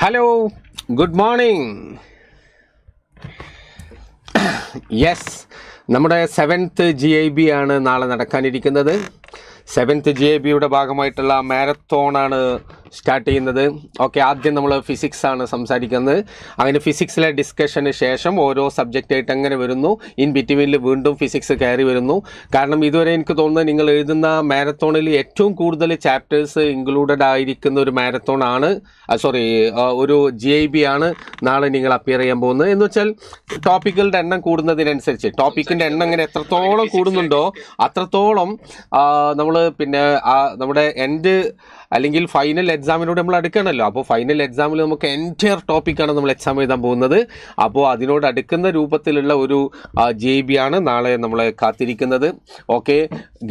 Hello, good morning. Yes, നമ്മുടെ 7th GIB ആണ് നാളെ നടക്കാനിരിക്കുന്നത്. 7th GIBയുടെ ഭാഗമായിട്ടുള്ള മാരത്തോണാണ് സ്റ്റാർട്ട് ചെയ്യുന്നത്. ഓക്കെ, ആദ്യം നമ്മൾ ഫിസിക്സ് ആണ് സംസാരിക്കുന്നത്. അങ്ങനെ ഫിസിക്സിലെ ഡിസ്കഷന് ശേഷം ഓരോ സബ്ജക്റ്റായിട്ട് അങ്ങനെ വരുന്നു. ഇൻ ബിറ്റ്വീനിൽ വീണ്ടും ഫിസിക്സ് കയറി വരുന്നു. കാരണം ഇതുവരെ എനിക്ക് തോന്നുന്നത് നിങ്ങൾ എഴുതുന്ന മാരത്തോണിൽ ഏറ്റവും കൂടുതൽ ചാപ്റ്റേഴ്സ് ഇൻക്ലൂഡഡ് ആയിരിക്കുന്ന ഒരു മാരത്തോൺ ആണ്, ഒരു GIB ആണ് നാളെ നിങ്ങൾ അപ്പിയർ ചെയ്യാൻ പോകുന്നത്. എന്ന് വെച്ചാൽ ടോപ്പിക്കുകളുടെ എണ്ണം കൂടുന്നതിനനുസരിച്ച് ടോപ്പിക്കിൻ്റെ എണ്ണം ഇങ്ങനെ എത്രത്തോളം കൂടുന്നുണ്ടോ അത്രത്തോളം നമ്മൾ നമ്മുടെ എൻഡ് അല്ലെങ്കിൽ ഫൈനൽ എക്സാമിനോട് നമ്മൾ അടുക്കണമല്ലോ. അപ്പോൾ ഫൈനൽ എക്സാമിൽ നമുക്ക് എൻറ്റയർ ടോപ്പിക്കാണ് നമ്മൾ എക്സാം എഴുതാൻ പോകുന്നത്. അപ്പോൾ അതിനോട് അടുക്കുന്ന രൂപത്തിലുള്ള ഒരു GIB ആണ് നാളെ നമ്മളെ കാത്തിരിക്കുന്നത്. ഓക്കെ,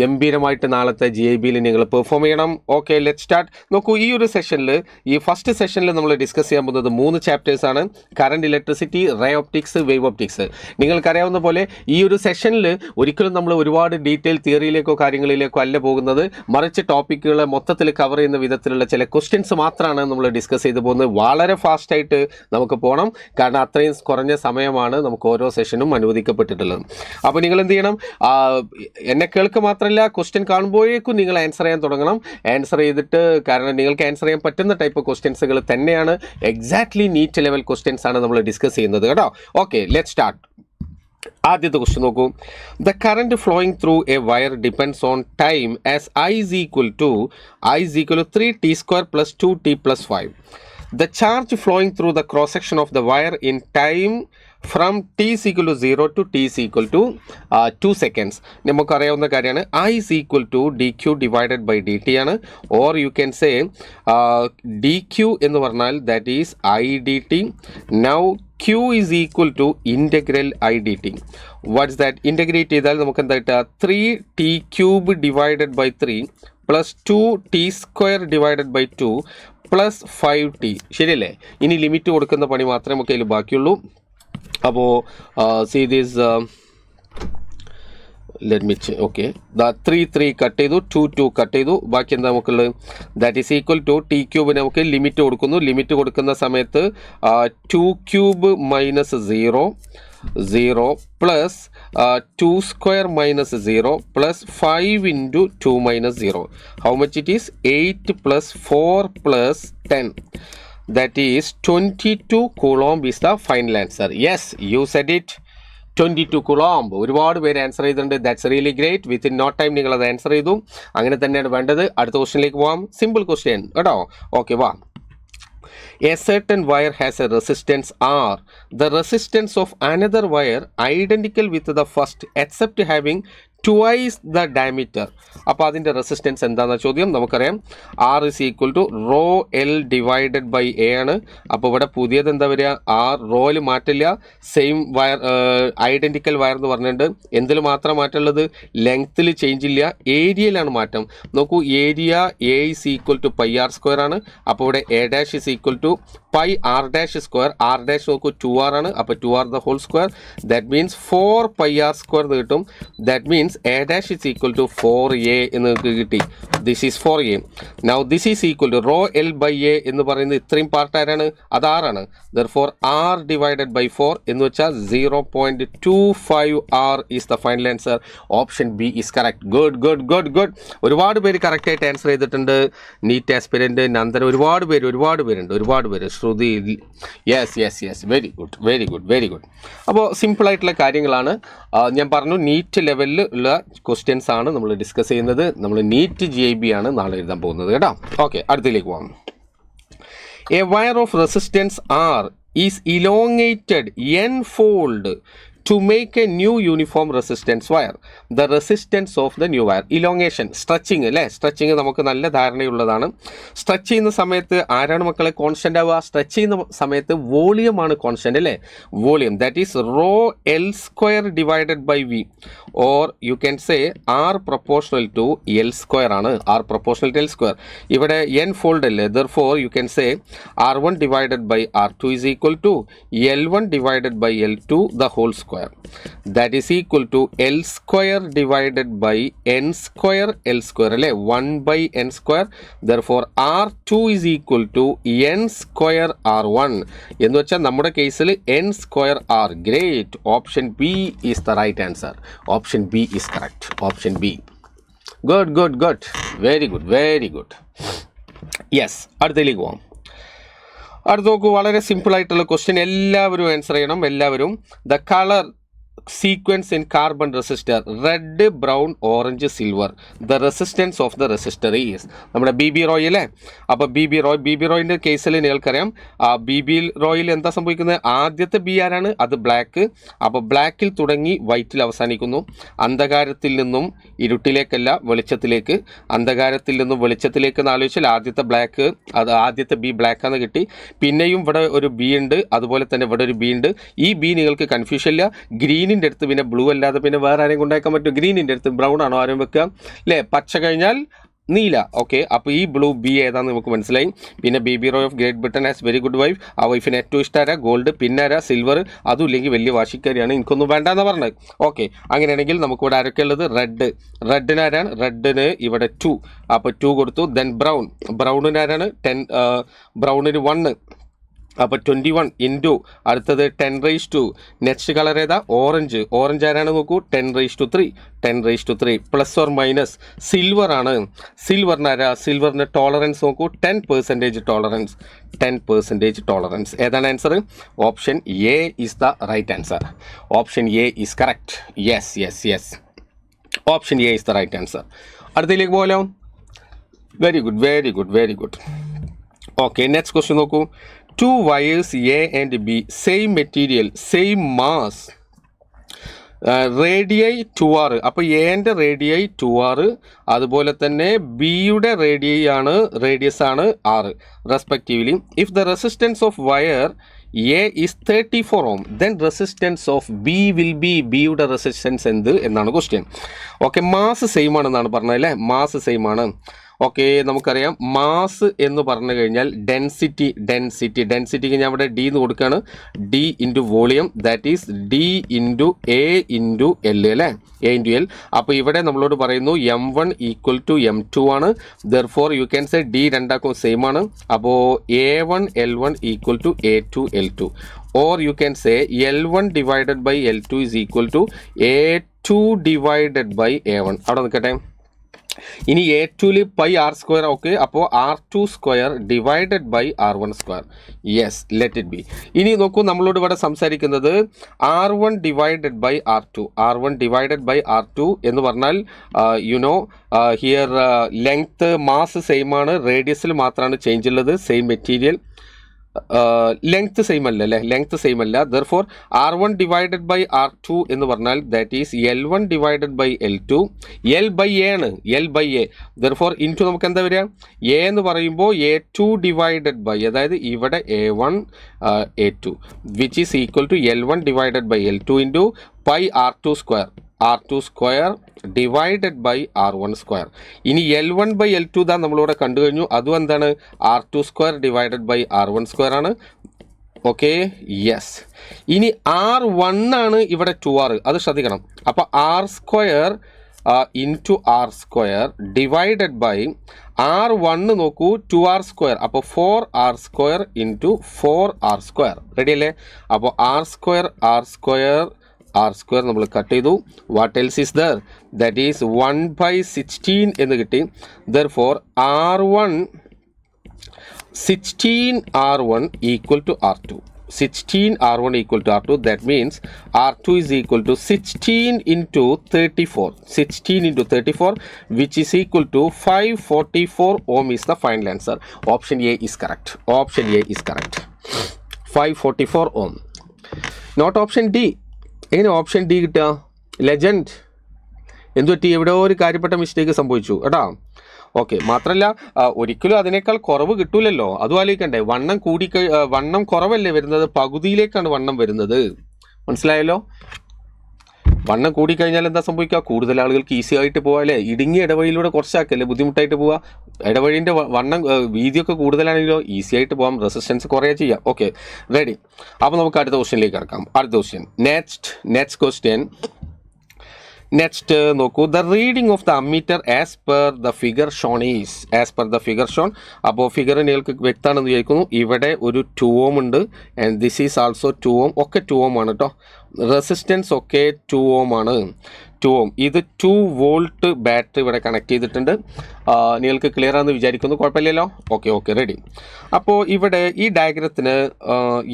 ഗംഭീരമായിട്ട് നാളത്തെ GIBയിൽ നിങ്ങൾ പെർഫോം ചെയ്യണം. Okay, let start. നോക്കൂ, ഈ ഒരു സെഷനിൽ, ഈ ഫസ്റ്റ് സെഷനിൽ നമ്മൾ ഡിസ്കസ് ചെയ്യാൻ പോകുന്നത് 3 ചാപ്റ്റേഴ്സാണ്. Current, electricity, ray optics, wave optics. നിങ്ങൾക്കറിയാവുന്ന പോലെ ഈ ഒരു സെഷനിൽ ഒരിക്കലും നമ്മൾ ഒരുപാട് ഡീറ്റെയിൽ തിയറിയിലേക്കോ കാര്യങ്ങളിലേക്കോ അല്ല പോകുന്നത്. മറിച്ച് ടോപ്പിക്കുകളെ മൊത്തത്തിൽ കവർ ചെയ്യുന്ന വിധത്തിലുള്ള ചില ക്വസ്റ്റ്യൻസ് മാത്രമാണ് നമ്മൾ ഡിസ്കസ് ചെയ്തു പോകുന്നത്. വളരെ ഫാസ്റ്റായിട്ട് നമുക്ക് പോകണം, കാരണം അത്രയും കുറഞ്ഞ സമയമാണ് നമുക്ക് ഓരോ സെഷനും അനുവദിക്കപ്പെട്ടിട്ടുള്ളത്. അപ്പോൾ നിങ്ങൾ എന്ത് ചെയ്യണം, എന്നെ കേൾക്കുക മാത്രമല്ല, ക്വസ്റ്റ്യൻ കാണുമ്പോഴേക്കും നിങ്ങൾ ആൻസർ ചെയ്യാൻ തുടങ്ങണം. ആൻസർ ചെയ്തിട്ട്, കാരണം നിങ്ങൾക്ക് ആൻസർ ചെയ്യാൻ പറ്റുന്ന ടൈപ്പ് ക്വസ്റ്റ്യൻസുകൾ തന്നെയാണ്, എക്സാക്ട്ലി നീറ്റ് ലെവൽ ക്വസ്റ്റ്യൻസ് ആണ് നമ്മൾ ഡിസ്കസ് ചെയ്യുന്നത് കേട്ടോ. Okay, let start. ആദ്യത്തെ ക്വസ്റ്റ്യൻ നോക്കൂ. The current flowing through A wire depends on time as I is equal to 3t² plus 2t plus 5. The charge flowing through the cross section of the wire in time from t is equal to 0 to t is equal to 2 seconds. നമുക്കറിയാവുന്ന കാര്യമാണ്. I is equal to dq divided by dt ആണ്. Or you can say dq എന്ന് പറഞ്ഞാൽ that is I dt. Now q is equal to integral I dt. What's that? Integrate ചെയ്താൽ നമുക്ക് എന്താ കിട്ടുക? 3t³ divided by 3 plus 2t² divided by 2 plus 5t. ശരിയല്ലേ? ഇനി limit കൊടുക്കുന്ന പണി മാത്രമേ നമുക്ക് അതിൽ ബാക്കിയുള്ളൂ. അപ്പോൾ see this, let me okay, 3 cut ചെയ്തു, 2 കട്ട് ചെയ്തു, ബാക്കി എന്താ നമുക്കുള്ളത്? That is equal to t³ നമുക്ക് ലിമിറ്റ് കൊടുക്കുന്നു. ലിമിറ്റ് കൊടുക്കുന്ന സമയത്ത് 2³ minus 0 plus 2² minus 0 plus 5 into 2 minus 0. How much it is? 8 plus 4 plus 10. That is 22 coulomb is the final answer. Yes, you said it. 22 coulomb. ഒരുപാട് പേര് answer ചെയ്തിട്ടുണ്ട്. That's really great. Within no time നിങ്ങൾ അത് answer ചെയ്തു. അങ്ങനെ തന്നെയാണ് വേണ്ടത്. അടുത്ത ക്വസ്റ്റ്യനിലേക്ക് പോകാം. സിമ്പിൾ ക്വസ്റ്റ്യൻ കേട്ടോ. ഓക്കെ, വാ. A certain wire has a resistance R. The resistance of another wire identical with the first except having twice the diameter. അപ്പോൾ അതിൻ്റെ റെസിസ്റ്റൻസ് എന്താണെന്ന ചോദ്യം. നമുക്കറിയാം R is equal to rho L divided by A ആണ്. അപ്പോൾ ഇവിടെ പുതിയത് എന്താ വരിക? R റോയിൽ മാറ്റില്ല, സെയിം വയർ, ഐഡൻറ്റിക്കൽ വയർ എന്ന് പറഞ്ഞിട്ടുണ്ട്. എന്തിൽ മാത്രം മാറ്റമുള്ളത്? ലെങ്ത്തിൽ ചേഞ്ച് ഇല്ല, ഏരിയയിലാണ് മാറ്റം. നോക്കൂ, area A is equal to pi r² ആണ്. അപ്പോൾ ഇവിടെ A' is equal to pi r'². R' നോക്കൂ 2r ആണ്. അപ്പോൾ 2r the whole square. That means 4 pi r² എന്ന് കിട്ടും. That means A' is equal to 4a എന്ന് കിട്ടി. This is 4a. Now this is equal to rho L by a എന്ന് പറയുന്നത് ഇത്രയും പാർട്ട് ആരാണ്? അത് r ആണ്. Therefore r divided by 4 എന്ന് വെച്ചാൽ 0.25 r is the final answer. Option B is correct. Good. ഒരുപാട് പേര് കറക്റ്റ് ആയിട്ട് ആൻസർ ചെയ്തിട്ടുണ്ട്. നീറ്റ് ആസ്പിരന്റ്, നന്ദന, ഒരുപാട് പേര്, ശ്രുതി. Yes, very good. അപ്പോൾ സിമ്പിൾ ആയിട്ടുള്ള കാര്യങ്ങളാണ്. ഞാൻ പറഞ്ഞു, നീറ്റ് ലെവലിൽ ഉള്ള ക്വസ്റ്റ്യൻസ് ആണ് നമ്മൾ ഡിസ്കസ് ചെയ്യുന്നത്. നമ്മൾ നീറ്റ് GIB ആണ് നാളെ എഴുതാൻ പോകുന്നത് കേട്ടോ. ഓക്കെ, അടുത്തിലേക്ക് പോകാം. A wire of resistance R is elongated n-fold to make a new uniform resistance wire. The resistance of the new wire. Elongation, stretching അല്ലേ? സ്ട്രെച്ചിങ് നമുക്ക് നല്ല ധാരണയുള്ളതാണ്. സ്ട്രെച്ച് ചെയ്യുന്ന സമയത്ത് ആരാണ് മക്കളെ കോൺസ്റ്റൻ്റ് ആവുക? സ്ട്രെച്ച് ചെയ്യുന്ന സമയത്ത് വോളിയം ആണ് കോൺസ്റ്റൻ്റ് അല്ലേ? Volume, that is rho L² divided by V. Or you can say R proportional to L² ആണ്. R proportional to L². ഇവിടെ n fold അല്ലേ? Therefore you can say R1 divided by R2 is equal to L1 divided by L2 the whole square. square. That is equal to L square divided by N square L square. 1 by N square. Therefore, R2 is equal to N square R1. എന്ന് വെച്ചാൽ നമ്മുടെ കേസിൽ N square R. Great. Option B is the right answer. Option B is correct. Option B. Good. Very good. Yes. അടുത്തതിലേക്ക് പോകാം. അടുത്ത നോക്കൂ, വളരെ simple ആയിട്ടുള്ള ക്വസ്റ്റ്യൻ, എല്ലാവരും ആൻസർ ചെയ്യണം. എല്ലാവരും the colour sequence in carbon resistor red, brown, orange, silver. The resistance of the resistor is നമ്മുടെ BB റോയ് അല്ലേ. അപ്പോൾ BB റോയിൻ്റെ കേസിൽ നിങ്ങൾക്കറിയാം BB റോയിൽ എന്താ സംഭവിക്കുന്നത്, ആദ്യത്തെ ബി ആരാണ്, അത് ബ്ലാക്ക്. അപ്പോൾ ബ്ലാക്കിൽ തുടങ്ങി വൈറ്റിൽ അവസാനിക്കുന്നു. അന്ധകാരത്തിൽ നിന്നും ഇരുട്ടിലേക്കല്ല വെളിച്ചത്തിലേക്ക്, അന്ധകാരത്തിൽ നിന്നും വെളിച്ചത്തിലേക്ക് എന്ന് ആലോചിച്ചാൽ ആദ്യത്തെ ബ്ലാക്ക്, അത് ആദ്യത്തെ ബി ബ്ലാക്കാന്ന് കിട്ടി. പിന്നെയും ഇവിടെ ഒരു ബി ഉണ്ട്, അതുപോലെ തന്നെ ഇവിടെ ഒരു ബി ഉണ്ട്. ഈ ബി നിങ്ങൾക്ക് കൺഫ്യൂഷൻ ഇല്ല. ഗ്രീനിൻ്റെ അടുത്ത് പിന്നെ ബ്ലൂ അല്ലാതെ പിന്നെ വേറെ ആരെയും കൊണ്ടാക്കാൻ പറ്റും. ഗ്രീനിൻ്റെ അടുത്ത് ബ്രൗൺ ആണോ ആരും വെക്കുക അല്ലേ, പച്ച കഴിഞ്ഞാൽ നീല. ഓക്കെ, അപ്പോൾ ഈ ബ്ലൂ ബി ഏതാണെന്ന് നമുക്ക് മനസ്സിലായി. പിന്നെ BB Roy of great Britain has very good wife. ആ വൈഫിന് ഏറ്റവും ഇഷ്ടമാരാ ഗോൾഡ്, പിന്നെ ആരാ സിൽവർ. അതും ഇല്ലെങ്കിൽ വലിയ വാശിക്കാരിയാണ്, എനിക്കൊന്നും വേണ്ടെന്ന് പറഞ്ഞത്. ഓക്കെ, അങ്ങനെയാണെങ്കിൽ നമുക്കിവിടെ ആരൊക്കെ ഉള്ളത്, റെഡിനാരാണ്, റെഡിന് ഇവിടെ 2, അപ്പോൾ 2 കൊടുത്തു. ദെൻ ബ്രൗണിനാരാണ് 10, ബ്രൗണിന് 1, അപ്പോൾ 21 ഇൻറ്റു അടുത്തത് 10⁻². നെക്സ്റ്റ് കളർ ഏതാ, ഓറഞ്ച് ആരാണ് നോക്കൂ, 10⁻3 പ്ലസ് ഓർ മൈനസ് സിൽവർ ആണ്. സിൽവറിന് ടോളറൻസ് നോക്കൂ, 10% ടോളറൻസ്. ഏതാണ് answer? Option A is the right answer. Option A is correct. Yes, option A is the right answer. അടുത്തതിലേക്ക് പോകാലോ. Very good. Okay, next question നോക്കൂ. 2 wires A and B, same material, same mass, radii 2R. അപ്പോൾ എന്റെ radii 2R, അതുപോലെ തന്നെ ബിയുടെ radius ആണ് R respectively. If the resistance of wire A is 34 ohm, then resistance of B will be, ബിയുടെ resistance എന്നാണ് question. Okay, mass same ആണെന്നാണ് പറഞ്ഞത് അല്ലേ, മാസ് സെയിം ആണ്. ഓക്കെ, നമുക്കറിയാം മാസ് എന്ന് പറഞ്ഞു കഴിഞ്ഞാൽ ഡെൻസിറ്റിക്ക് ഞാൻ ഇവിടെ D എന്ന് കൊടുക്കുകയാണ്. D into volume, that is D into A into L അല്ലേ, A ഇൻറ്റു L. അപ്പോൾ ഇവിടെ നമ്മളോട് പറയുന്നു M1 ഈക്വൽ ടു M2 ആണ്. Therefore you can say D രണ്ടാക്കും സെയിം ആണ്. അപ്പോൾ A1 L1 equal to A2 L2, or you can say L1 divided by L2 is equal to A2 divided by A1. അവിടെ നിൽക്കട്ടെ. ഇനി A2ൽ πr². Okay, അപ്പോൾ R2² divided by R1². Yes, let it be. ഇനി നോക്കൂ, നമ്മളോട് ഇവിടെ സംസാരിക്കുന്നത് R1 ഡിവൈഡഡ് ബൈ R2 എന്ന് പറഞ്ഞാൽ ഹിയർ ലെങ്ത് മാസ് സെയിം ആണ്, റേഡിയസിൽ മാത്രമാണ് ചേഞ്ച് ഉള്ളത്. സെയിം മെറ്റീരിയൽ, ലെങ്ത് സെയിം അല്ല അല്ലേ, ലെങ്ത് സെയിം അല്ല. Therefore R1 divided by R2 എന്ന് പറഞ്ഞാൽ that is L1 divided by L2. L by A ആണ്, L by A. Therefore into നമുക്ക് എന്താ വരിക, എ എന്ന് പറയുമ്പോൾ A2 ഡിവൈഡഡ് ബൈ, അതായത് ഇവിടെ A1 A2 which is equal to L1 divided by L2 into R2² divided by R1². ഇനി L1 by L2 தான் നമ്മളിവിടെ കണ്ടു കഴിഞ്ഞു. അതും എന്താണ്, R2² ഡിവൈഡഡ് ബൈ R1² ആണ്. Okay, yes. ഇനി R1 ആണ് ഇവിടെ 2R, അത് ശ്രദ്ധിക്കണം. അപ്പോൾ R² into R² divided by R1 നോക്കൂ, 2R². അപ്പോൾ 4R² ഇൻറ്റു 4R². റെഡി അല്ലേ? അപ്പോൾ R² നമ്മൾ കട്ട് ചെയ്തു. What else is there, that is 1/16 എന്ന് കിട്ടി. Therefore R1 equal to R2. 16R1 equal to R2. That means R2 is equal to 16 into 34. 16 into 34, which is equal to 544 ohm is the final answer. Option A is correct. 544 ohm. Not option D. എങ്ങനെ option D കിട്ടുക? Legend. എന്തു പറ്റി? എവിടെ ഒരു കാര്യപ്പെട്ട mistake സംഭവിച്ചു കേട്ടോ. Okay, മാത്രമല്ല ഒരിക്കലും അതിനേക്കാൾ കുറവ് കിട്ടൂലല്ലോ, അതും ആലോചിക്കണ്ടേ. വണ്ണം കുറവല്ലേ വരുന്നത്, പകുതിയിലേക്കാണ് വണ്ണം വരുന്നത്. മനസ്സിലായല്ലോ? വണ്ണം കൂടിക്കഴിഞ്ഞാൽ എന്താ സംഭവിക്കുക? കൂടുതൽ ആളുകൾക്ക് ഈസി ആയിട്ട് പോകാം അല്ലേ. ഇടുങ്ങിയ ഇടവഴിയിലൂടെ കുറച്ചാക്കല്ലേ ബുദ്ധിമുട്ടായിട്ട് പോവുക. ഇടവഴിൻ്റെ വണ്ണം വീതിയൊക്കെ കൂടുതലാണെങ്കിലോ ഈസി ആയിട്ട് പോകാം, റെസിസ്റ്റൻസ് കുറേ ചെയ്യാം. Okay, ready. അപ്പോൾ നമുക്ക് അടുത്ത ക്വസ്റ്റ്യനിലേക്ക് കിടക്കാം. അടുത്ത ക്വസ്റ്റ്യൻ, നെക്സ്റ്റ് ക്വസ്റ്റ്യൻ. നെക്സ്റ്റ് നോക്കൂ, the reading of the ammeter as per the figure shown is as per the figure shown. അപ്പോൾ ഫിഗർ നിങ്ങൾക്ക് വ്യക്തമാണെന്ന് വിചാരിക്കുന്നു. ഇവിടെ ഒരു 2 ohm ഉണ്ട്, and this is also 2 ohm, ഒക്കെ 2 ohm ആണ് കേട്ടോ. റെസിസ്റ്റൻസ് ഒക്കെ 2 ohm ആണ്. 2 ohm. ഇത് 2 volt ബാറ്ററി ഇവിടെ കണക്ട് ചെയ്തിട്ടുണ്ട്. നിങ്ങൾക്ക് ക്ലിയർ ആണെന്ന് വിചാരിക്കുന്നു, കുഴപ്പമില്ലല്ലോ. Okay, ready. അപ്പോൾ ഇവിടെ ഈ ഡയഗ്രത്തിന്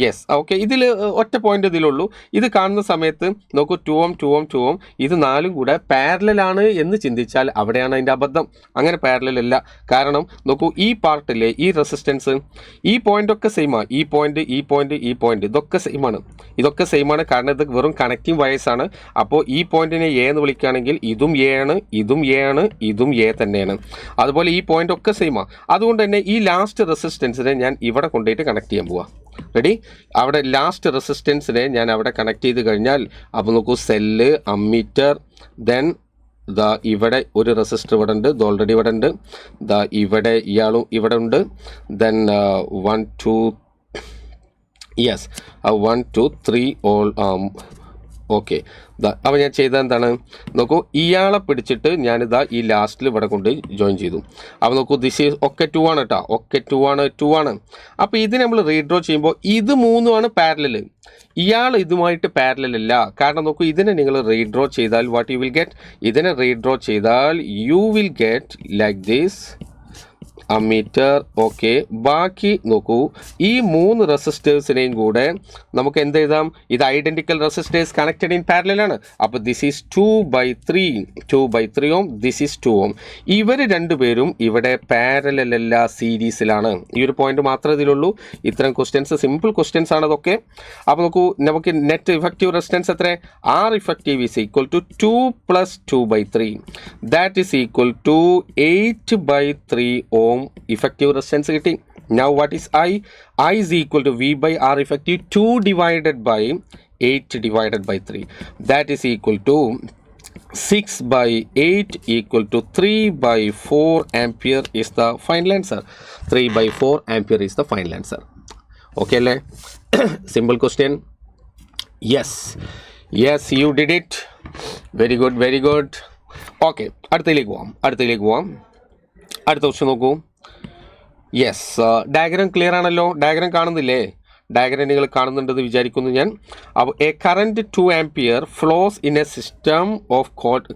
യെസ്, ഓക്കെ, ഇതിൽ ഒറ്റ പോയിന്റ് ഇതിലുള്ളൂ. ഇത് കാണുന്ന സമയത്ത് നോക്കൂ, 2 ohm, ഇത് 4ഉം കൂടെ പാരലലാണ് എന്ന് ചിന്തിച്ചാൽ അവിടെയാണ് അതിൻ്റെ അബദ്ധം. അങ്ങനെ പാരലൽ അല്ല. കാരണം നോക്കൂ, ഈ പാർട്ടിലെ ഈ റെസിസ്റ്റൻസ്, ഈ പോയിന്റ് ഒക്കെ സെയിമാണ്. ഈ പോയിന്റ് ഇതൊക്കെ സെയിമാണ്. കാരണം ഇത് വെറും കണക്റ്റിംഗ് വയേഴ്സാണ്. അപ്പോൾ ഈ പോയിന്റിനെ എ എന്ന് വിളിക്കുകയാണെങ്കിൽ ഇതും എ ആണ്, ഇതും എ തന്നെയാണ്. അതുപോലെ ഈ പോയിന്റ് ഒക്കെ സെയിമാണ്. അതുകൊണ്ട് തന്നെ ഈ ലാസ്റ്റ് റെസിസ്റ്റൻസിനെ ഞാൻ ഇവിടെ കൊണ്ടുപോയിട്ട് കണക്ട് ചെയ്യാൻ പോവാം. റെഡി? അവിടെ ലാസ്റ്റ് റെസിസ്റ്റൻസിനെ ഞാൻ അവിടെ കണക്ട് ചെയ്ത് കഴിഞ്ഞാൽ, അപ്പോൾ നോക്കൂ, സെല്ല്, അമ്മീറ്റർ, ദെൻ ഇവിടെ ഒരു റെസിസ്റ്റർ ഇവിടെ ഉണ്ട്, ഇത് ഓൾറെഡി ഇവിടെ ഉണ്ട്. ഇവിടെ ഇയാളും ഇവിടെ ഉണ്ട്. Then 1 2 yes 1 2 3 all. ഓക്കെ, അപ്പോൾ ഞാൻ ചെയ്തത് എന്താണ് നോക്കൂ, ഇയാളെ പിടിച്ചിട്ട് ഞാനിതാ ഈ ലാസ്റ്റിൽ ഇവിടെ കൊണ്ട് ജോയിൻ ചെയ്തു. അപ്പോൾ നോക്കൂ, ദിസ് ഈസ് ഒക്കെ 2 ആണ് കേട്ടോ, ഒക്കെ 2 ആണ്. അപ്പോൾ ഇത് നമ്മൾ റീഡ്രോ ചെയ്യുമ്പോൾ ഇത് 3 ആണ് പാരലൽ. ഇയാൾ ഇതുമായിട്ട് പാരലൽ അല്ല. കാരണം നോക്കൂ, ഇതിനെ നിങ്ങൾ റീഡ്രോ ചെയ്താൽ വാട്ട് യു വിൽ ഗെറ്റ്, ഇതിനെ റീഡ്രോ ചെയ്താൽ U will get like this ammeter. Okay, ബാക്കി നോക്കൂ, ഈ 3 റെസിസ്റ്റേഴ്സിനെയും കൂടെ നമുക്ക് എന്ത് എഴുതാം, ഇത് ഐഡൻറ്റിക്കൽ റെസിസ്റ്റേഴ്സ് കണക്റ്റഡ് ഇൻ പാരലലാണ്. അപ്പോൾ this is 2/3 ohm, this is 2 ohm. ഇവർ രണ്ടുപേരും ഇവിടെ പാരലല്ല, സീരീസിലാണ്. ഈ ഒരു പോയിന്റ് മാത്രമേ ഇതിലുള്ളൂ. ഇത്തരം ക്വസ്റ്റ്യൻസ് സിമ്പിൾ ക്വസ്റ്റ്യൻസ് ആണ് അതൊക്കെ. അപ്പോൾ നോക്കൂ, നമുക്ക് നെറ്റ് ഇഫക്റ്റീവ് റെസിസ്റ്റൻസ് എത്ര, R effective is equal to 2 + 2/3, that is equal to 8/3 ohm effective resistance കിട്ടി. Now what is I is equal to V by R effective 2 divided by 8 divided by 3, that is equal to 6/8 equal to 3/4 ampere is the final answer. 3/4 ampere is the final answer. Okay അല്ലേ? Simple question. Yes, you did it. Very good. Okay, അടുത്തതിലേക്ക് പോവാം. അടുത്ത question നോക്കൂ. Yes, diagram clear ആണല്ലോ? Diagram കാണുന്നില്ലേ? Diagram നിങ്ങൾ കാണുന്നുണ്ടെന്ന് വിചാരിക്കുന്നു ഞാൻ. അപ്പോൾ a current 2 ampere flows in a system of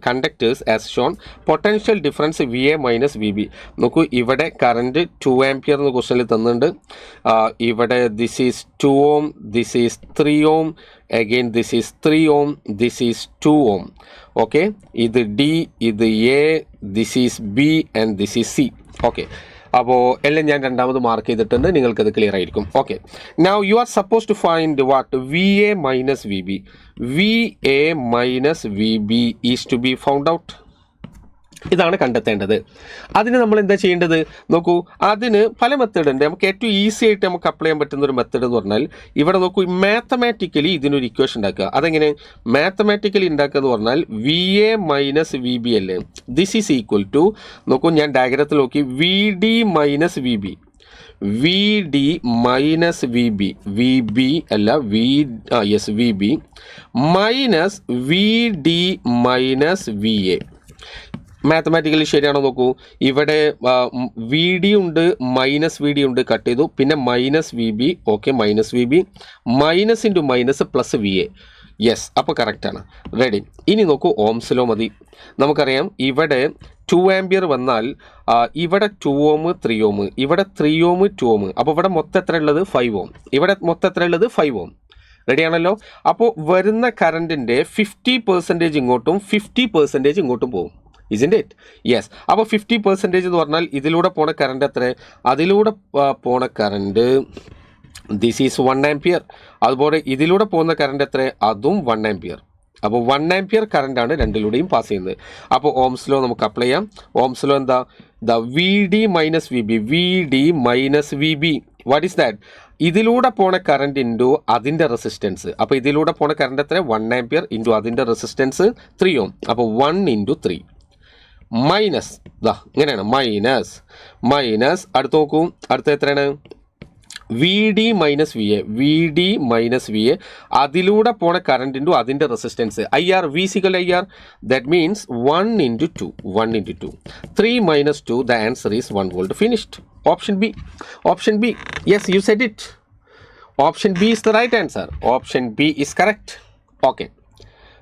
conductors as shown. Potential difference VA - VB. നോക്കൂ, ഇവിടെ കറൻറ്റ് 2 ampere എന്ന് ക്വസ്റ്റനിൽ തന്നിട്ടുണ്ട്. ഇവിടെ this is 2 ohm, this is 3 ohm, again this is 3 ohm, this is 2 ohm. Okay, ഇത് D, ഇത് A, this is B and this is C. Okay, അപ്പോൾ എല്ലാം ഞാൻ രണ്ടാമത് മാർക്ക് ചെയ്തിട്ടുണ്ട്, നിങ്ങൾക്കത് ക്ലിയർ ആയിരിക്കും. Okay, now you are suppose to find what VA - VB. VA - VB is to be found out. ഇതാണ് കണ്ടെത്തേണ്ടത്. അതിന് നമ്മൾ എന്താ ചെയ്യേണ്ടത് നോക്കൂ, അതിന് പല മെത്തേഡ് ഉണ്ട്. നമുക്ക് ഏറ്റവും ഈസി ആയിട്ട് നമുക്ക് അപ്ലൈ ചെയ്യാൻ പറ്റുന്ന ഒരു മെത്തേഡ് എന്ന് പറഞ്ഞാൽ, ഇവിടെ നോക്കൂ, മാത്തമാറ്റിക്കലി ഇതിനൊരു ഇക്വേഷൻ ഉണ്ടാക്കുക. അതെങ്ങനെ മാത്തമാറ്റിക്കലി ഉണ്ടാക്കുക എന്ന് പറഞ്ഞാൽ, VA - VB അല്ലേ, ദിസ് ഈസ് ഈക്വൽ ടു, നോക്കൂ, ഞാൻ ഡയഗ്രത്തിൽ നോക്കി, VD - VB, VD - VB അല്ല, VB minus VD - VA. Mathematically ശരിയാണോ നോക്കൂ, ഇവിടെ VD ഉണ്ട്, -VD ഉണ്ട്, കട്ട് ചെയ്തു, പിന്നെ -VB. Okay, -VB minus into minus plus VA. Yes, അപ്പോൾ കറക്റ്റാണ്. റെഡി. ഇനി നോക്കൂ, ഓംസ് ലോ മതി. നമുക്കറിയാം ഇവിടെ 2 ampere വന്നാൽ ഇവിടെ 2 ohm 3 ohm, ഇവിടെ 3 ohm 2 ohm. അപ്പോൾ ഇവിടെ മൊത്തം എത്ര ഉള്ളത് 5 ohm, ഇവിടെ മൊത്തം എത്ര ഉള്ളത് 5 ohm. റെഡിയാണല്ലോ? അപ്പോൾ വരുന്ന കറണ്ടിൻ്റെ 50% ഇങ്ങോട്ടും 50% ഇങ്ങോട്ടും പോകും. Isn't it? Yes. അപ്പോൾ 50% എന്ന് പറഞ്ഞാൽ ഇതിലൂടെ പോണ കറണ്ട് എത്ര, അതിലൂടെ പോണ കറണ്ട് ദിസ് ഈസ് 1 ampere. അതുപോലെ ഇതിലൂടെ പോകുന്ന കറണ്ട് എത്ര, അതും 1 ampere. അപ്പോൾ 1 ampere കറണ്ടാണ് രണ്ടിലൂടെയും പാസ് ചെയ്യുന്നത്. അപ്പോൾ ഓംസ് ലോ നമുക്ക് അപ്ലൈ ചെയ്യാം. ഓംസ് ലോ എന്താ, VD - VB. What is that? ഇതിലൂടെ പോണ കറണ്ട് ഇൻറ്റു അതിൻ്റെ റെസിസ്റ്റൻസ്. അപ്പോൾ ഇതിലൂടെ പോണ കറണ്ട് എത്ര, 1 ampere ഇൻറ്റു അതിൻ്റെ റെസിസ്റ്റൻസ് 3 ohm. അപ്പോൾ 1 × 3. മൈനസ് ഇതാ ഇങ്ങനെയാണ് മൈനസ് അടുത്ത് നോക്കൂ അടുത്ത എത്രയാണ് V D minus V A അതിലൂടെ പോണ കറണ്ട് ഇൻറ്റു അതിൻ്റെ resistance I R V equal I R that means 1 into 2 3 minus 2 the answer is 1 volt finished. Option B yes you said it. Option B is the right answer. Option B is correct. Okay,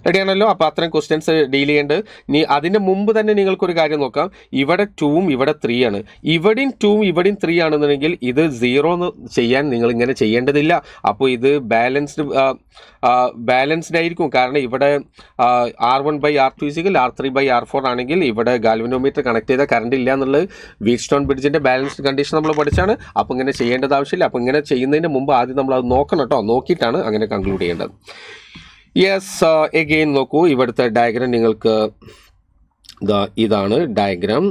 റെഡിയാണല്ലോ. അപ്പോൾ അത്രയും questions deal ചെയ്യേണ്ടത്. ഇനി അതിൻ്റെ മുമ്പ് തന്നെ നിങ്ങൾക്കൊരു കാര്യം നോക്കാം. ഇവിടെ 2ഉം ഇവിടെ 3 ആണ്. ഇവിടെയും 2ഉം ഇവിടെയും 3 ആണെന്നുണ്ടെങ്കിൽ ഇത് 0 എന്ന് ചെയ്യാൻ നിങ്ങൾ ഇങ്ങനെ ചെയ്യേണ്ടതില്ല. അപ്പോൾ ഇത് ബാലൻസ്ഡ് ആയിരിക്കും. കാരണം ഇവിടെ R1/R2 R3/R4 ആണെങ്കിൽ ഇവിടെ ഗാൽവനോമീറ്റർ കണക്ട് ചെയ്ത കറണ്ട് ഇല്ല എന്നുള്ളത് വീറ്റ്സ്റ്റോൺ ബ്രിഡ്ജിൻ്റെ ബാലൻസ്ഡ് കണ്ടീഷൻ നമ്മൾ പഠിച്ചാണ്. അപ്പോൾ ഇങ്ങനെ ചെയ്യേണ്ടത് ആവശ്യമില്ല. അപ്പോൾ ഇങ്ങനെ ചെയ്യുന്നതിന് മുമ്പ് ആദ്യം നമ്മൾ അത് നോക്കണം കേട്ടോ. നോക്കിയിട്ടാണ് അങ്ങനെ കൺക്ലൂഡ് ചെയ്യേണ്ടത്. യെസ് എഗെയിൻ നോക്കൂ, ഇവിടുത്തെ ഡയഗ്രാം നിങ്ങൾക്ക് ഇതാണ് diagram.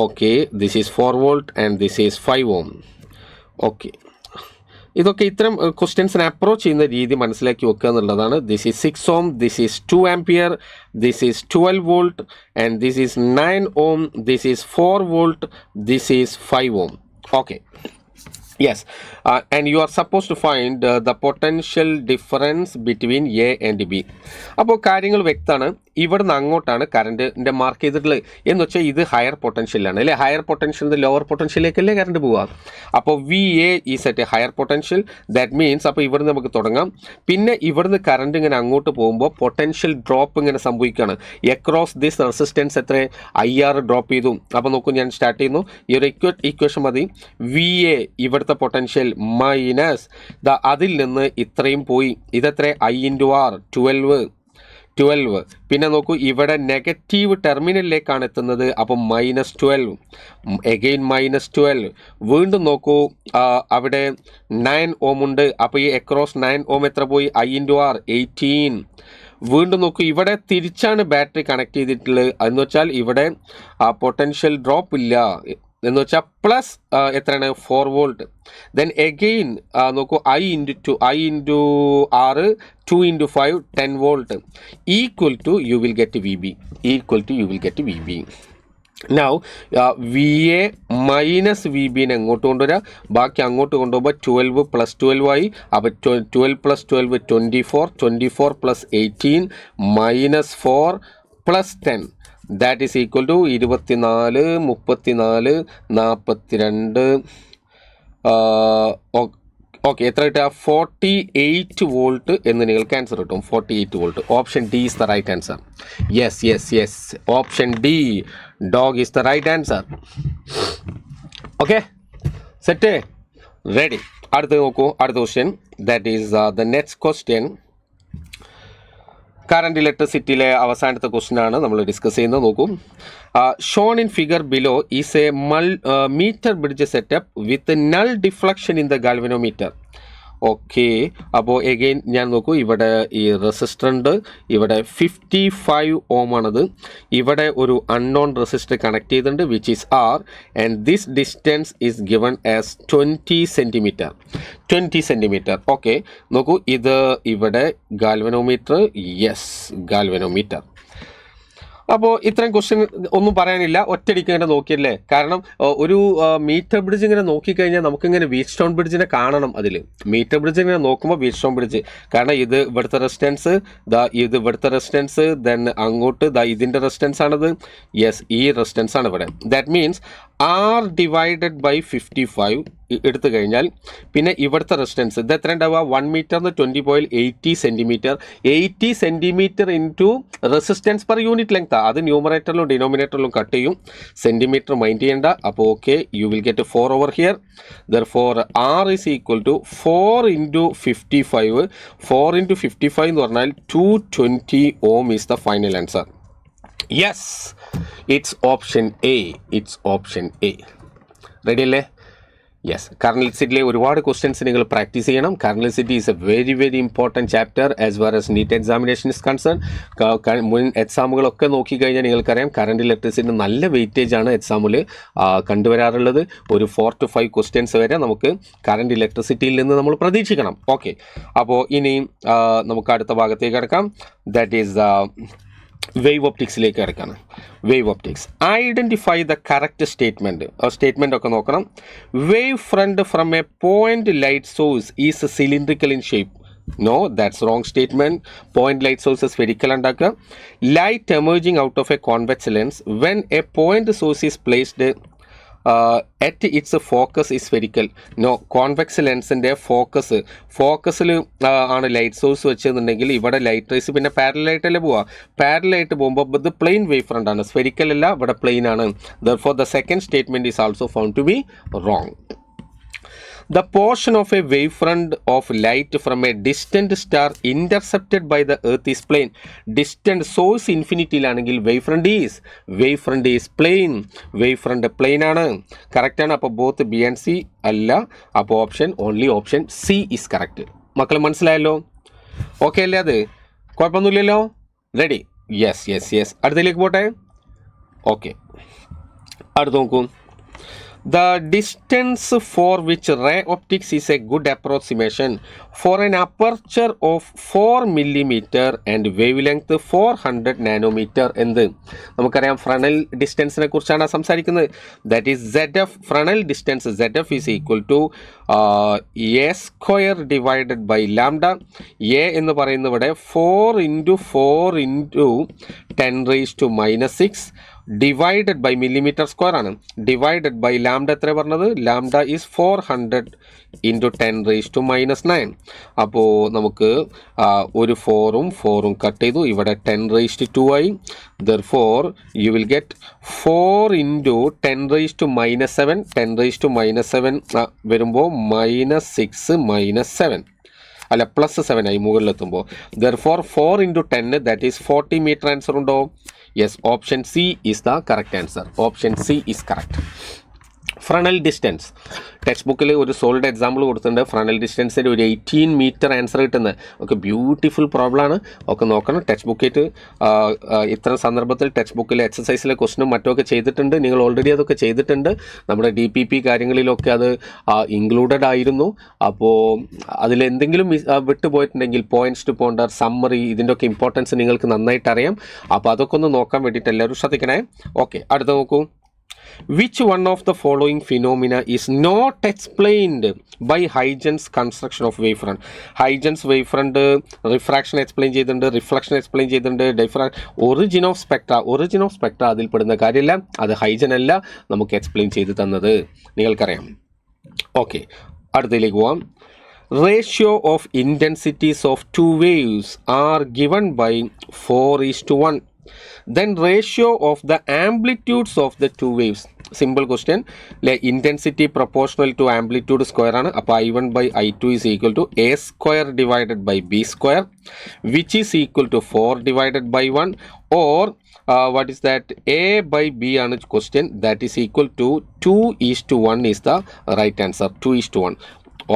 Okay, this is 4 volt and this is 5 ohm. Okay, ഇതൊക്കെ ഇത്തരം ക്വസ്റ്റ്യൻസിനെ അപ്രോച്ച് ചെയ്യുന്ന രീതി മനസ്സിലാക്കി വെക്കുക എന്നുള്ളതാണ്. This is 6 ohm, this is 2 ampere, this is 12 volt and this is 9 ohm, this is 4 volt, this is 5 ohm. Okay, yes, and you are supposed to find the potential difference between A and B. അപ്പോൾ കാര്യങ്ങൾ വ്യക്തമാണ്. ഇവിടുന്ന് അങ്ങോട്ടാണ് കറണ്ടിൻ്റെ mark ചെയ്തിട്ടുള്ളത് എന്ന് വെച്ചാൽ ഇത് higher പൊട്ടൻഷ്യലാണ് അല്ലേ. ഹയർ പൊട്ടൻഷ്യൽ ലോവർ പൊട്ടൻഷ്യലിലേക്കല്ലേ കറണ്ട് പോവുക. അപ്പോൾ V A is at a higher potential. That means അപ്പോൾ ഇവിടുന്ന് നമുക്ക് തുടങ്ങാം. പിന്നെ ഇവിടുന്ന് കറണ്ട് ഇങ്ങനെ അങ്ങോട്ട് പോകുമ്പോൾ പൊട്ടൻഷ്യൽ ഡ്രോപ്പ് ഇങ്ങനെ സംഭവിക്കുകയാണ്. എക്രോസ് ദിസ് റെസിസ്റ്റൻസ് എത്ര IR ഡ്രോപ്പ് ചെയ്തു. അപ്പോൾ നോക്കൂ, ഞാൻ സ്റ്റാർട്ട് ചെയ്യുന്നു. ഈ ഒരു ഇക്വേഷൻ മതി. വി എ ഇവിടുത്തെ പൊട്ടൻഷ്യൽ മൈനസ് അതിൽ നിന്ന് ഇത്രയും പോയി. ഇതെത്ര I into R 12. പിന്നെ നോക്കൂ, ഇവിടെ നെഗറ്റീവ് ടെർമിനലിലേക്കാണ് എത്തുന്നത്. അപ്പം -12 എഗെയിൻ -12. വീണ്ടും നോക്കൂ, അവിടെ 9 ohm ഉണ്ട്. അപ്പോൾ ഈ അക്രോസ് 9 ohm എത്ര പോയി? I into R 18. വീണ്ടും നോക്കൂ, ഇവിടെ തിരിച്ചാണ് ബാറ്ററി കണക്ട് ചെയ്തിട്ടുള്ളത്. എന്ന് വെച്ചാൽ ഇവിടെ പൊട്ടൻഷ്യൽ ഡ്രോപ്പ് ഇല്ല. എന്ന് വെച്ചാൽ പ്ലസ് എത്രയാണ്? 4 volt. ദെൻ എഗെയിൻ നോക്കൂ, I into R 2 into 5 10 volt equal to you will get VB. Now VA minus VB അങ്ങോട്ട് കൊണ്ടുവരിക. ബാക്കി അങ്ങോട്ട് കൊണ്ടുപോകുമ്പോൾ 12 plus 12 ആയി. അപ്പോൾ 12 plus 12 24. 24 plus 18 minus 4 plus 10 that is equal to 24 34 42. Okay, എത്ര കിട്ടുക? 48 volt എന്ന് നിങ്ങൾക്ക് ആൻസർ കിട്ടും. 48 volt. Option D is the right answer. Yes, option D dog is the right answer. Okay, set, ready. അടുത്ത് നോക്കൂ, അടുത്ത question. That is the next question. Current ഇലക്ട്രിസിറ്റിയിലെ അവസാനത്തെ ക്വസ്റ്റ്യൻ ആണ് നമ്മൾ ഡിസ്കസ് ചെയ്യുന്നത്. നോക്കൂ, shown in figure below is a metre bridge setup with null deflection in the galvanometer. Okay, അപ്പോൾ എഗെയിൻ ഞാൻ നോക്കൂ, ഇവിടെ ഈ റെസിസ്റ്റർ ഉണ്ട്. ഇവിടെ 55 ohm ആണത്. ഇവിടെ ഒരു അൺനോൺ റെസിസ്റ്റർ കണക്ട് ചെയ്തിട്ടുണ്ട് which is R and this distance is given as 20 centimeter. Okay, നോക്കൂ, ഇത് ഇവിടെ ഗാൽവനോമീറ്റർ. Yes, galvanometer. അപ്പോൾ ഇത്രയും ക്വസ്റ്റ്യൻ ഒന്നും പറയാനില്ല, ഒറ്റയടിക്ക് ഇങ്ങനെ നോക്കിയല്ലേ. കാരണം ഒരു മീറ്റർ ബ്രിഡ്ജ് ഇങ്ങനെ നോക്കിക്കഴിഞ്ഞാൽ നമുക്കിങ്ങനെ വീറ്റ്സ്റ്റോൺ ബ്രിഡ്ജിനെ കാണണം. അതിൽ മീറ്റർ ബ്രിഡ്ജ് ഇങ്ങനെ നോക്കുമ്പോൾ വീറ്റ്സ്റ്റോൺ ബ്രിഡ്ജ്, കാരണം ഇത് ഇവിടുത്തെ റെസിസ്റ്റൻസ്, ഇത് ഇവിടുത്തെ റെസിസ്റ്റൻസ്, ദെൻ അങ്ങോട്ട് ഇതിൻ്റെ റെസിസ്റ്റൻസ് ആണത്. യെസ്, ഈ റെസിസ്റ്റൻസ് ആണ് ഇവിടെ. That means R divided by 55 എടുത്തു കഴിഞ്ഞാൽ പിന്നെ ഇവിടുത്തെ റെസിസ്റ്റൻസ് ഇത് എത്ര ഉണ്ടാവുക? 1 മീറ്ററിന് 20.80 centimetre. 80 centimetre into resistance per unit length. അത് ന്യൂമറേറ്ററിലും ഡിനോമിനേറ്ററിലും കട്ട് ചെയ്യും. സെൻറ്റിമീറ്റർ മൈൻഡ് ചെയ്യേണ്ട. അപ്പോൾ okay, U will get 4 over here. Therefore R is equal to 4 into 55. 4 into 55 എന്ന് പറഞ്ഞാൽ 220 ohm is the final answer. Yes, it's option A. Ready അല്ലേ? Yes, current ഇലക്ട്രിസിറ്റിയിലെ ഒരുപാട് questions നിങ്ങൾ പ്രാക്ടീസ് ചെയ്യണം. Current electricity is a very important chapter as well as NEET examination is concern. മുൻ എക്സാമുകളൊക്കെ നോക്കിക്കഴിഞ്ഞാൽ നിങ്ങൾക്കറിയാം കറണ്ട് ഇലക്ട്രിസിറ്റി നല്ല വെയിറ്റേജ് ആണ് എക്സാമിൽ കണ്ടുവരാറുള്ളത്. ഒരു 4 to 5 ക്വസ്റ്റ്യൻസ് വരെ നമുക്ക് കറണ്ട് ഇലക്ട്രിസിറ്റിയിൽ നിന്ന് നമ്മൾ പ്രതീക്ഷിക്കണം. ഓക്കെ, അപ്പോൾ ഇനി നമുക്ക് അടുത്ത ഭാഗത്തേക്ക് കിടക്കാം. ദാറ്റ് ഈസ് വേവ് ഒപ്റ്റിക്സിലേക്ക് കിടക്കുകയാണ്. Wave optics. Identify the correct statement. Statement ഒക്കെ നോക്കണം. Wave front from a point light source is cylindrical in shape. No, that's wrong statement. Point light source is spherical ഉണ്ടാക്കുക. Light emerging out of a convex lens when a point source is placed at its focus is spherical. No, convex ലെൻസിൻ്റെ ഫോക്കസിൽ ആണ് light source വെച്ചെന്നുണ്ടെങ്കിൽ ഇവിടെ light rays പിന്നെ പാരലായിട്ടല്ലേ പോവുക. പാരലായിട്ട് പോകുമ്പോൾ ഇത് plane wave front ആണ്, spherical അല്ല, ഇവിടെ പ്ലെയിൻ ആണ്. Therefore the second statement is also found to be wrong. The portion of a wavefront of light from a distant star intercepted by the earth is plane. Distant source infinity ആണെങ്കിൽ wavefront is plane. wavefront plane ആണ്, correct ആണ്. അപ്പോൾ both B and C അല്ല, അപ്പോൾ only option C is correct. മക്കൾ മനസ്സിലായല്ലോ? Okay അല്ലേ? അത് കുഴപ്പമൊന്നുമില്ലല്ലോ? റെഡി? യെസ്. അടുത്തതിലേക്ക് പോട്ടെ. ഓക്കെ, അടുത്ത് നോക്കൂ. The distance for which ray optics is a good approximation for an aperture of 4 mm and wavelength 400 nanometer എന്ത് നമുക്കറിയാം. ഫ്രണൽ ഡിസ്റ്റൻസിനെ കുറിച്ചാണ് സംസാരിക്കുന്നത്. That is ZF. Fresnel distance ZF is equal to a square divided by lambda. A എന്ന് പറയുന്നത് ഇവിടെ 4 × 4 × 10⁻⁻⁶ divided by millimetre square ആണ്. Divided by lambda എത്ര പറഞ്ഞത്? Lambda is 400 × 10⁻⁹. അപ്പോൾ നമുക്ക് ഒരു 4ഉം കട്ട് ചെയ്തു, ഇവിടെ 10⁻² ആയി. Therefore you will get 4 × 10⁻⁻7. 10⁻⁻7 വരുമ്പോൾ -6 - 7 അല്ല +7 ആയി മുകളിലെത്തുമ്പോൾ. Therefore 4 × 10 that is 40 metre. Answer ഉണ്ടോ? Yes, option C is the correct answer. Option C is correct. Fresnel distance ടെക്സ്റ്റ് ബുക്കിൽ ഒരു സോളിഡ് എക്സാമ്പിൾ കൊടുത്തിട്ടുണ്ട്. ഫ്രണൽ ഡിസ്റ്റൻസിൻ്റെ ഒരു 18 മീറ്റർ ആൻസർ കിട്ടുന്നത്. ഒക്കെ ബ്യൂട്ടിഫുൾ പ്രോബ്ലമാണ്. ഒക്കെ നോക്കണം. ടെക്സ്റ്റ് ബുക്കിൽ ഇത്തരം സന്ദർഭത്തിൽ ടെക്സ്റ്റ് ബുക്കിൽ എക്സസൈസിലെ ക്വസ്റ്റനും മറ്റുമൊക്കെ ചെയ്തിട്ടുണ്ട്. നിങ്ങൾ ഓൾറെഡി അതൊക്കെ ചെയ്തിട്ടുണ്ട്. നമ്മുടെ DPP കാര്യങ്ങളിലൊക്കെ അത് ഇൻക്ലൂഡഡ് ആയിരുന്നു. അപ്പോൾ അതിലെന്തെങ്കിലും വിട്ടുപോയിട്ടുണ്ടെങ്കിൽ പോയിന്റ്സ് ടു പോണ്ടർ, സമ്മറി, ഇതിൻ്റെയൊക്കെ ഇമ്പോർട്ടൻസ് നിങ്ങൾക്ക് നന്നായിട്ട് അറിയാം. അപ്പോൾ അതൊക്കെ ഒന്ന് നോക്കാൻ വേണ്ടിയിട്ട് എല്ലാവരും ശ്രദ്ധിക്കണേ. ഓക്കെ, അടുത്ത നോക്കൂ. Which one of the following phenomena is not explained by Huygens construction of wavefront? Huygens wavefront refraction explain ചെയ്തിട്ടുണ്ട്, reflection explain ചെയ്തിട്ടുണ്ട്, origin of spectra അതിൽ പെടുന്ന കാര്യമില്ല. അത് ഹൈജൻ അല്ല നമുക്ക് എക്സ്പ്ലെയിൻ ചെയ്ത് തന്നത്, നിങ്ങൾക്കറിയാം. ഓക്കെ, അടുത്തതിലേക്ക് പോവാം. Ratio of intensities of two waves are given by 4:1. Then ratio of the amplitudes of the two waves. Simple question. Intensity proportional to amplitude square ആണ്. അപ്പോൾ I1 by I2 is equal to A square divided by B square, which is equal to 4 divided by 1, or what is that? A by B ആണ് question. That is equal to 2:1 is the right answer. 2:1.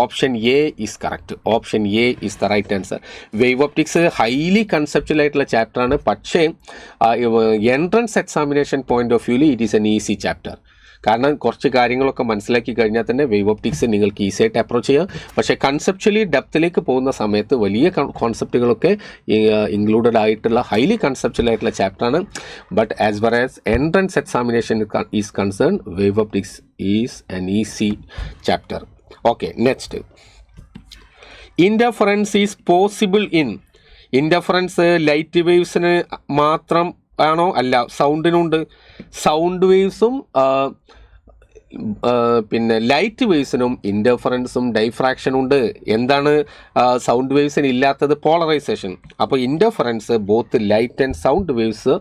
Option A is correct. Option A is the right answer. Wave optics highly conceptual ആയിട്ടുള്ള ചാപ്റ്ററാണ്. പക്ഷേ entrance examination point of വ്യൂവിൽ it is an easy chapter. കാരണം കുറച്ച് കാര്യങ്ങളൊക്കെ മനസ്സിലാക്കി കഴിഞ്ഞാൽ തന്നെ വേവ് ഒപ്റ്റിക്സ് നിങ്ങൾക്ക് ഈസി ആയിട്ട് അപ്രോച്ച് ചെയ്യാം. പക്ഷേ കൺസെപ്ച്വലി ഡെപ്തിലേക്ക് പോകുന്ന സമയത്ത് വലിയ കോൺസെപ്റ്റുകളൊക്കെ ഇൻക്ലൂഡഡ് ആയിട്ടുള്ള ഹൈലി കൺസെപ്ച്വൽ ആയിട്ടുള്ള ചാപ്റ്ററാണ്. But as far as entrance examination is concern, wave optics is an easy chapter. Okay, next. Interference is possible in. Interference light വേവ്സിന് മാത്രം ആണോ? അല്ല, സൗണ്ടിനുണ്ട്. സൗണ്ട് വേവ്സും പിന്നെ ലൈറ്റ് വേവ്സിനും ഇൻ്റർഫറൻസും ഡൈഫ്രാക്ഷനും ഉണ്ട്. എന്താണ് സൗണ്ട് വേവ്സിന് ഇല്ലാത്തത്? പോളറൈസേഷൻ. അപ്പോൾ interference both light and sound waves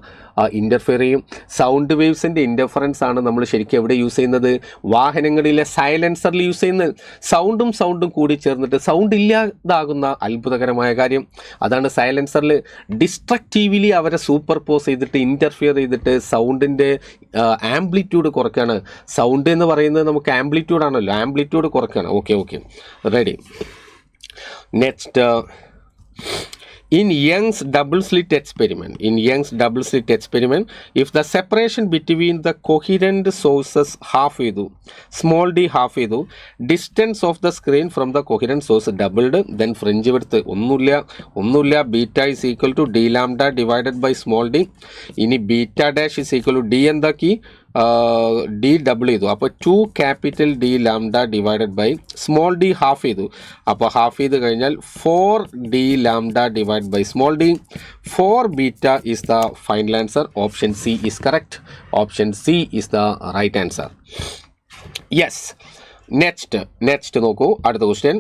interfere ചെയ്യും. സൗണ്ട് വേവ്സിൻ്റെ ഇൻ്റർഫറൻസ് ആണ് നമ്മൾ ശരിക്കും എവിടെ യൂസ് ചെയ്യുന്നത്? വാഹനങ്ങളിലെ സൈലൻസറിൽ യൂസ് ചെയ്യുന്നത്. സൗണ്ടും കൂടി ചേർന്നിട്ട് സൗണ്ട് ഇല്ലാതാകുന്ന അത്ഭുതകരമായ കാര്യം അതാണ്. സൈലൻസറിൽ ഡിസ്ട്രക്റ്റീവ്ലി അവരെ സൂപ്പർ പോസ് ചെയ്തിട്ട് ഇൻ്റർഫിയർ ചെയ്തിട്ട് സൗണ്ടിൻ്റെ ആംപ്ലിറ്റ്യൂഡ് കുറയ്ക്കുകയാണ്. സൗണ്ട് എന്ന് പറയുന്നത് നമുക്ക് ആംപ്ലിറ്റ്യൂഡ് ആണല്ലോ, ആംപ്ലിറ്റ്യൂഡ് കുറയ്ക്കുകയാണ്. Okay, ready. Next. In Young's double slit experiment, if the separation between the coherent sources half ചെയ്തു, small d half ചെയ്തു, distance of the screen from the coherent source doubled, then fringe width ഒന്നുമില്ല beta is equal to d lambda divided by small d. ഇനി beta dash is equal to d എന്താക്കി D double ചെയ്തു, അപ്പോൾ 2 capital D lambda divided by small D half ചെയ്തു, അപ്പോൾ half ചെയ്ത് കഴിഞ്ഞാൽ 4 D lambda divide by small D. 4 beta is the final answer. Option C is correct. Option C is the right answer. Yes. Next നോക്കൂ, അടുത്ത question.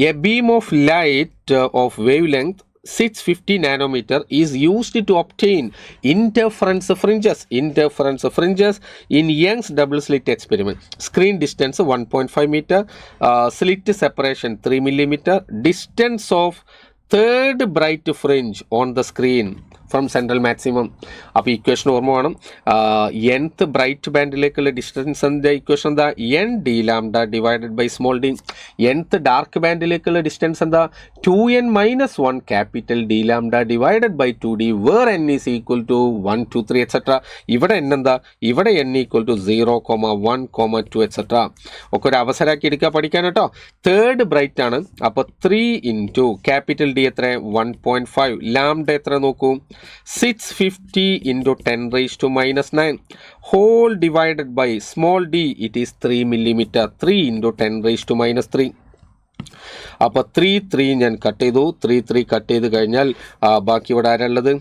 A beam of light of wave length 650 nanometer is used to obtain interference fringes in Young's double slit experiment. Screen distance 1.5 meter, slit separation 3 millimeter, distance of third bright fringe on the screen from central maximum. അപ്പോൾ equation ഓർമ്മ വേണം. nth bright ബാൻഡിലേക്കുള്ള ഡിസ്റ്റൻസിൻ്റെ equation എന്താ? N D lambda divided by small D. nth dark ബാൻഡിലേക്കുള്ള distance എന്താ? 2n - 1 capital D lambda divided by 2d where n is equal to 1 2 3 etcetera. ഇവിടെ n എന്താ? ഇവിടെ n ഈക്വൽ ടു 0, 1, 2 എക്സെട്ര. ഒക്കെ ഒരു അവസരമാക്കി എടുക്കുക പഠിക്കാൻ കേട്ടോ. തേർഡ് ബ്രൈറ്റ് ആണ്, അപ്പോൾ 3 ഇൻറ്റു ക്യാപിറ്റൽ ഡി എത്ര? 1.5. ലാംഡ എത്ര നോക്കൂ? 650 into 10 raised to -9 whole divided by small d, it is 3 millimeter. 3 into 10 raised to -3. അപ്പോൾ 3 ഞാൻ കട്ട് ചെയ്തു. 3 കട്ട് ചെയ്ത് കഴിഞ്ഞാൽ ബാക്കി ഇവിടെ ആരാളുള്ളത്?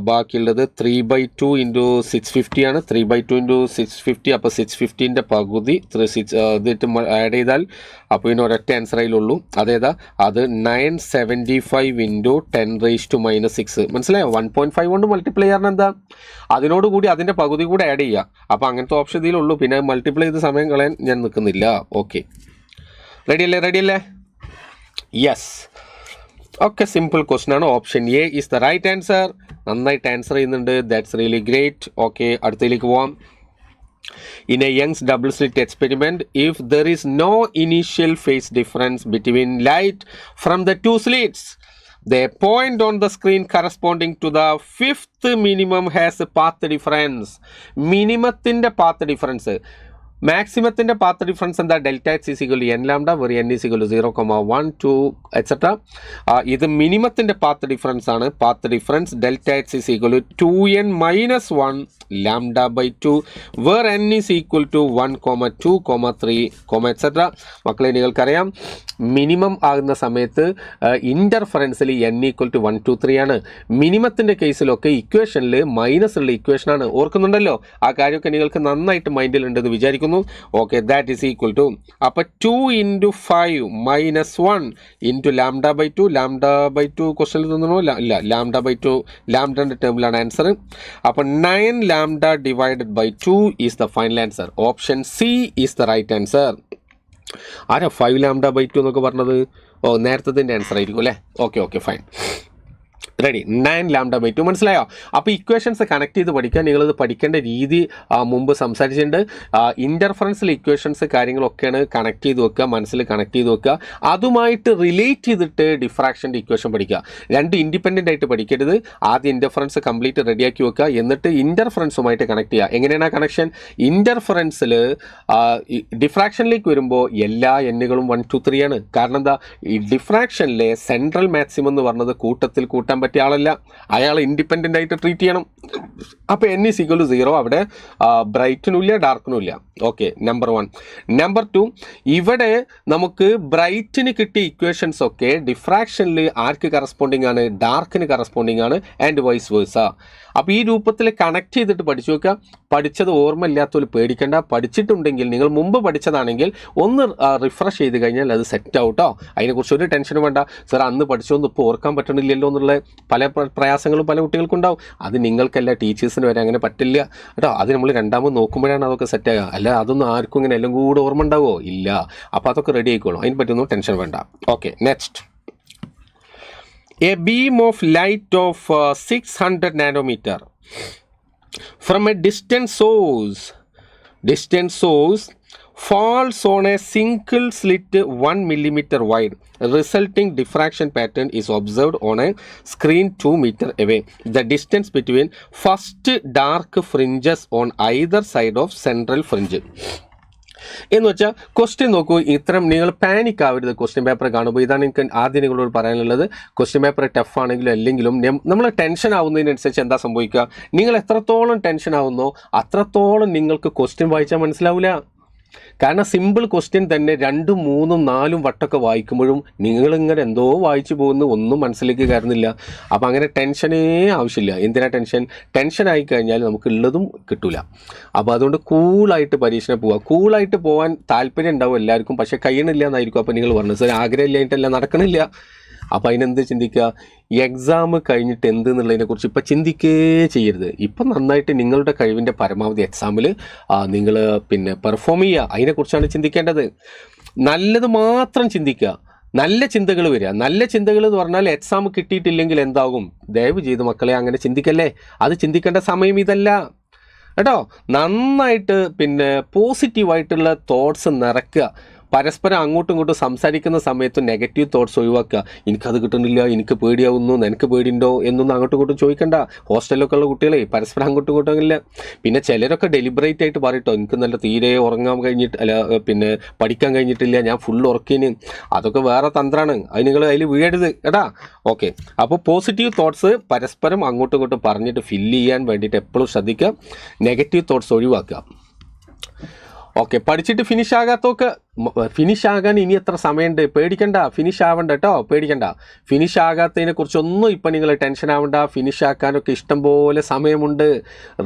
ബാക്കിയുള്ളത് 3/2 ഇൻറ്റു 650 ആണ്. 3/2 ഇൻറ്റു 650, അപ്പോൾ 650ൻ്റെ പകുതി ഇതിട്ട് ആഡ് ചെയ്താൽ അപ്പോൾ ഇതിന് ഒരൊറ്റ ആൻസർ അതിലുള്ളൂ. അതേതാ? അത് 975 ഇൻറ്റു 10 raised to -6. മനസ്സിലായോ? 1.5 കൊണ്ട് മൾട്ടിപ്ലൈ ചെയ്യാൻ എന്താ? അതിനോടുകൂടി അതിൻ്റെ പകുതി കൂടെ ആഡ് ചെയ്യുക. അപ്പോൾ അങ്ങനത്തെ ഓപ്ഷൻ ഇതിലുള്ളൂ. പിന്നെ മൾട്ടിപ്ലൈ ചെയ്ത് സമയം കളയാൻ ഞാൻ നിൽക്കുന്നില്ല. ഓക്കെ, റെഡിയല്ലേ? യെസ്. ഓക്കെ, സിമ്പിൾ ക്വസ്റ്റൻ ആണ്. Option A is the right answer. നന്നായിട്ട് ആൻസർ ചെയ്യുന്നുണ്ട്. That's really great. ഓക്കെ, അടുത്തതിലേക്ക് പോവാം. In a Young's double slit experiment, if there is no initial phase difference between light from the two slits, the point on the screen corresponding to the fifth minimum has a path difference. Minimumത്തിന്റെ path difference, മാക്സിമത്തിൻ്റെ path difference എന്താ? Delta X is equal to N lambda where N is equal to 0, 1, 2 etcetera. ഇത് മിനിമത്തിൻ്റെ path difference ആണ്. Path difference delta X is equal to 2n - 1 lambda by 2 where N is equal to 1, 2, 3 etcetera. മക്കളെ, നിങ്ങൾക്കറിയാം minimum ആകുന്ന സമയത്ത് ഇൻ്റർഫറൻസിൽ n equal to 1, 2, 3 ആണ്. മിനിമത്തിൻ്റെ കേസിലൊക്കെ ഇക്വേഷനിൽ minus ഉള്ള ഇക്വേഷനാണ്. ഓർക്കുന്നുണ്ടല്ലോ? ആ കാര്യമൊക്കെ നിങ്ങൾക്ക് നന്നായിട്ട് മൈൻഡിലുണ്ടെന്ന് വിചാരിക്കുന്നു. Okay, that is equal to, അപ്പോൾ 2 into 5 - 1 into lambda by 2. Lambda by 2 ക്വസ്റ്റനിൽ തന്നോ? ഇല്ല, ലാംഡ ബൈ 2 ലാംഡൻ്റെ ടേമിലാണ് ആൻസർ. അപ്പോൾ 9 lambda divided by 2 is the final answer. Option C is the right answer. ആരാ 5 ലാംഡ ബൈ 2 എന്നൊക്കെ പറഞ്ഞത്? നേരത്തെ ആൻസർ ആയിരിക്കും അല്ലേ? Okay, fine. Ready. 9 lambda by 2 മനസ്സിലായോ? അപ്പോൾ ഇക്വേഷൻസ് കണക്ട് ചെയ്ത് പഠിക്കാൻ നിങ്ങളിത് പഠിക്കേണ്ട രീതി മുമ്പ് സംസാരിച്ചിട്ടുണ്ട്. ഇൻ്റർഫറൻസിൽ ഇക്വേഷൻസ് കാര്യങ്ങളൊക്കെയാണ് കണക്ട് ചെയ്ത് വെക്കുക, മനസ്സിൽ കണക്ട് ചെയ്ത് വെക്കുക. അതുമായിട്ട് റിലേറ്റ് ചെയ്തിട്ട് ഡിഫ്രാക്ഷൻ്റെ ഇക്വേഷൻ പഠിക്കുക. രണ്ട് ഇൻഡിപെൻഡൻ്റ് ആയിട്ട് പഠിക്കരുത്. ആദ്യം ഇൻ്റർഫറൻസ് കംപ്ലീറ്റ് റെഡിയാക്കി വെക്കുക, എന്നിട്ട് ഇൻ്റർഫറൻസുമായിട്ട് കണക്ട് ചെയ്യുക. എങ്ങനെയാണ് ആ കണക്ഷൻ? ഇൻ്റർഫറൻസിൽ ഡിഫ്രാക്ഷനിലേക്ക് വരുമ്പോൾ എല്ലാ എന്നുകളും 1, 2, 3 ആണ്. കാരണം എന്താ? ഈ ഡിഫ്രാക്ഷനിലെ സെൻട്രൽ മാക്സിമം എന്ന് പറഞ്ഞത് കൂട്ടത്തിൽ കൂട്ടാൻ പറ്റിയ ആളല്ല. അയാൾ ഇൻഡിപെൻഡൻ്റ് ആയിട്ട് ട്രീറ്റ് ചെയ്യണം. അപ്പോൾ n ഈസ് ഈക്വൽ ടു 0. അവിടെ ബ്രൈറ്റിനും ഇല്ല, ഡാർക്കിനും ഇല്ല. Okay, number 1. നമ്പർ 2, ഇവിടെ നമുക്ക് ബ്രൈറ്റിന് കിട്ടിയ ഇക്വേഷൻസ് ഒക്കെ ഡിഫ്രാക്ഷനിൽ ആർക്ക് കറസ്പോണ്ടിങ് ആണ്? ഡാർക്കിന് കറസ്പോണ്ടിങ് ആണ്, ആൻഡ് വൈസ് വേഴ്സ. അപ്പോൾ ഈ രൂപത്തിൽ കണക്ട് ചെയ്തിട്ട് പഠിച്ചു വെക്കുക. പഠിച്ചത് ഓർമ്മയില്ലാത്തവർ പേടിക്കേണ്ട. പഠിച്ചിട്ടുണ്ടെങ്കിൽ, നിങ്ങൾ മുമ്പ് പഠിച്ചതാണെങ്കിൽ ഒന്ന് റിഫ്രഷ് ചെയ്ത് കഴിഞ്ഞാൽ അത് സെറ്റ് ആവട്ടോ. അതിനെക്കുറിച്ച് ഒരു ടെൻഷനും വേണ്ട. സാർ അന്ന് പഠിച്ചൊന്നും ഇപ്പോൾ ഓർക്കാൻ പറ്റണില്ലല്ലോ എന്നുള്ള പല പ്രയാസങ്ങളും പല കുട്ടികൾക്കുണ്ടാവും. അത് നിങ്ങൾക്കല്ല, ടീച്ചേഴ്സിന് വരെ അങ്ങനെ പറ്റില്ല കേട്ടോ. അത് നമ്മൾ രണ്ടാമത് നോക്കുമ്പോഴാണ് അതൊക്കെ സെറ്റ് ആകുക. അല്ല അതൊന്നും ആർക്കും ഇങ്ങനെ എല്ലാം കൂടെ ഓർമ്മ ഉണ്ടാവുമോ? ഇല്ല. അപ്പോൾ അതൊക്കെ റെഡി ആയിക്കോളും. അതിനെ പറ്റിയൊന്നും ടെൻഷൻ വേണ്ട. Okay, next. A beam of light of 600 nanometer from a distant source falls on a single slit 1 millimeter wide. Resulting diffraction pattern is observed on a screen 2 meter away. The distance between first dark fringes on either side of central fringe. എന്ന് വെച്ചാൽ question നോക്കൂ, ഇത്തരം നിങ്ങൾ panic ആവരുത് question paper കാണുമ്പോൾ. ഇതാണ് എനിക്ക് ആദ്യം നിങ്ങളോട് പറയാനുള്ളത്. ക്വസ്റ്റ്യൻ പേപ്പർ ടഫ് ആണെങ്കിലും അല്ലെങ്കിലും നമ്മൾ ടെൻഷൻ ആവുന്നതിനനുസരിച്ച് എന്താ സംഭവിക്കുക, നിങ്ങൾ എത്രത്തോളം ടെൻഷൻ ആവുന്നോ അത്രത്തോളം നിങ്ങൾക്ക് ക്വസ്റ്റ്യൻ വായിച്ചാൽ മനസ്സിലാവില്ല. കാരണം സിമ്പിൾ ക്വസ്റ്റ്യൻ തന്നെ 2, 3, 4 വട്ടമൊക്കെ വായിക്കുമ്പോഴും നിങ്ങളിങ്ങനെ എന്തോ വായിച്ചു പോകുന്നു, ഒന്നും മനസ്സിലേക്ക് കയറുന്നില്ല. അപ്പോൾ അങ്ങനെ ടെൻഷനേ ആവശ്യമില്ല. എന്തിനാ ടെൻഷൻ ആയിക്കഴിഞ്ഞാൽ നമുക്ക് ഉള്ളതും കിട്ടില്ല. അപ്പോൾ അതുകൊണ്ട് കൂളായിട്ട് പരീക്ഷണം പോവുക. കൂളായിട്ട് പോകാൻ താല്പര്യം ഉണ്ടാവും എല്ലാവർക്കും, പക്ഷേ കഴിയണില്ല എന്നായിരിക്കും. അപ്പോൾ നിങ്ങൾ പറഞ്ഞത് സാർ ആഗ്രഹമില്ലായിട്ടല്ല, നടക്കണില്ല. അപ്പോൾ അതിനെന്ത് ചിന്തിക്കുക, എക്സാം കഴിഞ്ഞിട്ട് എന്ത് എന്നുള്ളതിനെക്കുറിച്ച് ഇപ്പം ചിന്തിക്കേ ചെയ്യരുത്. ഇപ്പം നന്നായിട്ട് നിങ്ങളുടെ കഴിവിൻ്റെ പരമാവധി എക്സാമിൽ നിങ്ങൾ പെർഫോം ചെയ്യുക, അതിനെക്കുറിച്ചാണ് ചിന്തിക്കേണ്ടത്. നല്ലത് മാത്രം ചിന്തിക്കുക, നല്ല ചിന്തകൾ വരിക. നല്ല ചിന്തകൾ എന്ന് പറഞ്ഞാൽ എക്സാം കിട്ടിയിട്ടില്ലെങ്കിൽ എന്താകും, ദയവ് ചെയ്ത് മക്കളെ അങ്ങനെ ചിന്തിക്കല്ലേ. അത് ചിന്തിക്കേണ്ട സമയം ഇതല്ല കേട്ടോ. നന്നായിട്ട് പോസിറ്റീവായിട്ടുള്ള തോട്ട്സ് നിറയ്ക്കുക. പരസ്പരം അങ്ങോട്ടും ഇങ്ങോട്ടും സംസാരിക്കുന്ന സമയത്ത് നെഗറ്റീവ് തോട്ട്സ് ഒഴിവാക്കുക. എനിക്കത് കിട്ടുന്നില്ല, എനിക്ക് പേടിയാവുന്നു, നിനക്ക് പേടിയുണ്ടോ എന്നൊന്നും അങ്ങോട്ടും ഇങ്ങോട്ടും ചോദിക്കണ്ട. ഹോസ്റ്റലിലൊക്കെ ഉള്ള കുട്ടികളെ പരസ്പരം അങ്ങോട്ടും ഇങ്ങോട്ടും ഇല്ല. പിന്നെ ചിലരൊക്കെ ഡെലിബറേറ്റ് ആയിട്ട് പറയട്ടോ, എനിക്ക് നല്ല തീരെ ഉറങ്ങാൻ കഴിഞ്ഞിട്ട് പഠിക്കാൻ കഴിഞ്ഞിട്ടില്ല, ഞാൻ ഫുൾ ഉറക്കിന്. അതൊക്കെ വേറെ തന്ത്രമാണ്, അത് നിങ്ങൾ അതിൽ വീഴരുത് കേട്ടാ. ഓക്കെ, അപ്പോൾ പോസിറ്റീവ് തോട്ട്സ് പരസ്പരം അങ്ങോട്ടും ഇങ്ങോട്ടും പറഞ്ഞിട്ട് ഫില്ല് ചെയ്യാൻ വേണ്ടിയിട്ട് എപ്പോഴും ശ്രദ്ധിക്കുക. നെഗറ്റീവ് തോട്ട്സ് ഒഴിവാക്കുക. ഓക്കെ, പഠിച്ചിട്ട് ഫിനിഷ് ആകാത്തൊക്കെ ഫിനിഷ് ആകാൻ ഇനി എത്ര സമയമുണ്ട്, പേടിക്കണ്ട. ഫിനിഷ് ആവണ്ട കേട്ടോ, പേടിക്കണ്ട. ഫിനിഷ് ആകാത്തതിനെ കുറിച്ചൊന്നും ഇപ്പം നിങ്ങൾ ടെൻഷൻ ആവണ്ട. ഫിനിഷ് ആക്കാനൊക്കെ ഇഷ്ടം പോലെ സമയമുണ്ട്.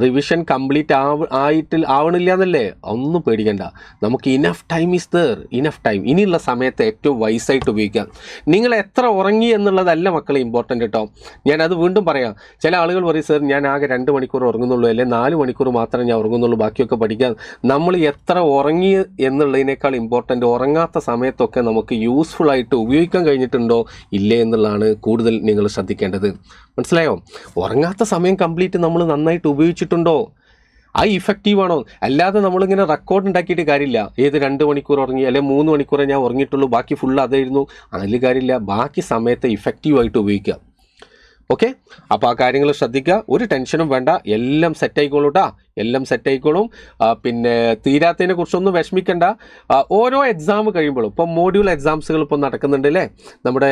റിവിഷൻ കംപ്ലീറ്റ് ആവണില്ല എന്നല്ലേ, ഒന്നും പേടിക്കണ്ട. നമുക്ക് enough time is there, enough time. ഇനിയുള്ള സമയത്ത് ഏറ്റവും വൈസായിട്ട് ഉപയോഗിക്കാം. നിങ്ങൾ എത്ര ഉറങ്ങി എന്നുള്ളതല്ല മക്കളെ ഇമ്പോർട്ടൻ്റ് കേട്ടോ. ഞാനത് വീണ്ടും പറയാം. ചില ആളുകൾ പറയും സാർ ഞാൻ ആകെ 2 മണിക്കൂർ ഉറങ്ങുന്നുള്ളൂ, അല്ലെങ്കിൽ 4 മണിക്കൂർ മാത്രമേ ഞാൻ ഉറങ്ങുന്നുള്ളൂ, ബാക്കിയൊക്കെ പഠിക്കാം. നമ്മൾ എത്ര ഉറങ്ങി എന്നുള്ളതിനേക്കാൾ ഉറങ്ങാത്ത സമയത്തൊക്കെ നമുക്ക് യൂസ്ഫുൾ ആയിട്ട് ഉപയോഗിക്കാൻ കഴിഞ്ഞിട്ടുണ്ടോ ഇല്ലേ എന്നുള്ളതാണ് കൂടുതൽ നിങ്ങൾ ശ്രദ്ധിക്കേണ്ടത്. മനസ്സിലായോ? ഉറങ്ങാത്ത സമയം കംപ്ലീറ്റ് നമ്മൾ നന്നായിട്ട് ഉപയോഗിച്ചിട്ടുണ്ടോ, ആ ഇഫക്റ്റീവാണോ? അല്ലാതെ നമ്മളിങ്ങനെ റെക്കോർഡ് ഉണ്ടാക്കിയിട്ട് കാര്യമില്ല. ഏത് 2 മണിക്കൂർ ഉറങ്ങി, അല്ലെങ്കിൽ 3 മണിക്കൂറേ ഞാൻ ഉറങ്ങിയിട്ടുള്ളൂ, ബാക്കി ഫുൾ അതായിരുന്നു, അതിൽ കാര്യമില്ല. ബാക്കി സമയത്ത് ഇഫക്റ്റീവായിട്ട് ഉപയോഗിക്കുക. ഓക്കെ, അപ്പോൾ ആ കാര്യങ്ങൾ ശ്രദ്ധിക്കുക. ഒരു ടെൻഷനും വേണ്ട, എല്ലാം സെറ്റായിക്കോളൂ കേട്ടോ, എല്ലാം സെറ്റായിക്കോളും. തീരാത്തതിനെ കുറിച്ചൊന്നും വിഷമിക്കണ്ട. ഓരോ എക്സാം കഴിയുമ്പോഴും ഇപ്പോൾ മോഡ്യൂൾ എക്സാംസുകൾ ഇപ്പോൾ നടക്കുന്നുണ്ട് അല്ലേ, നമ്മുടെ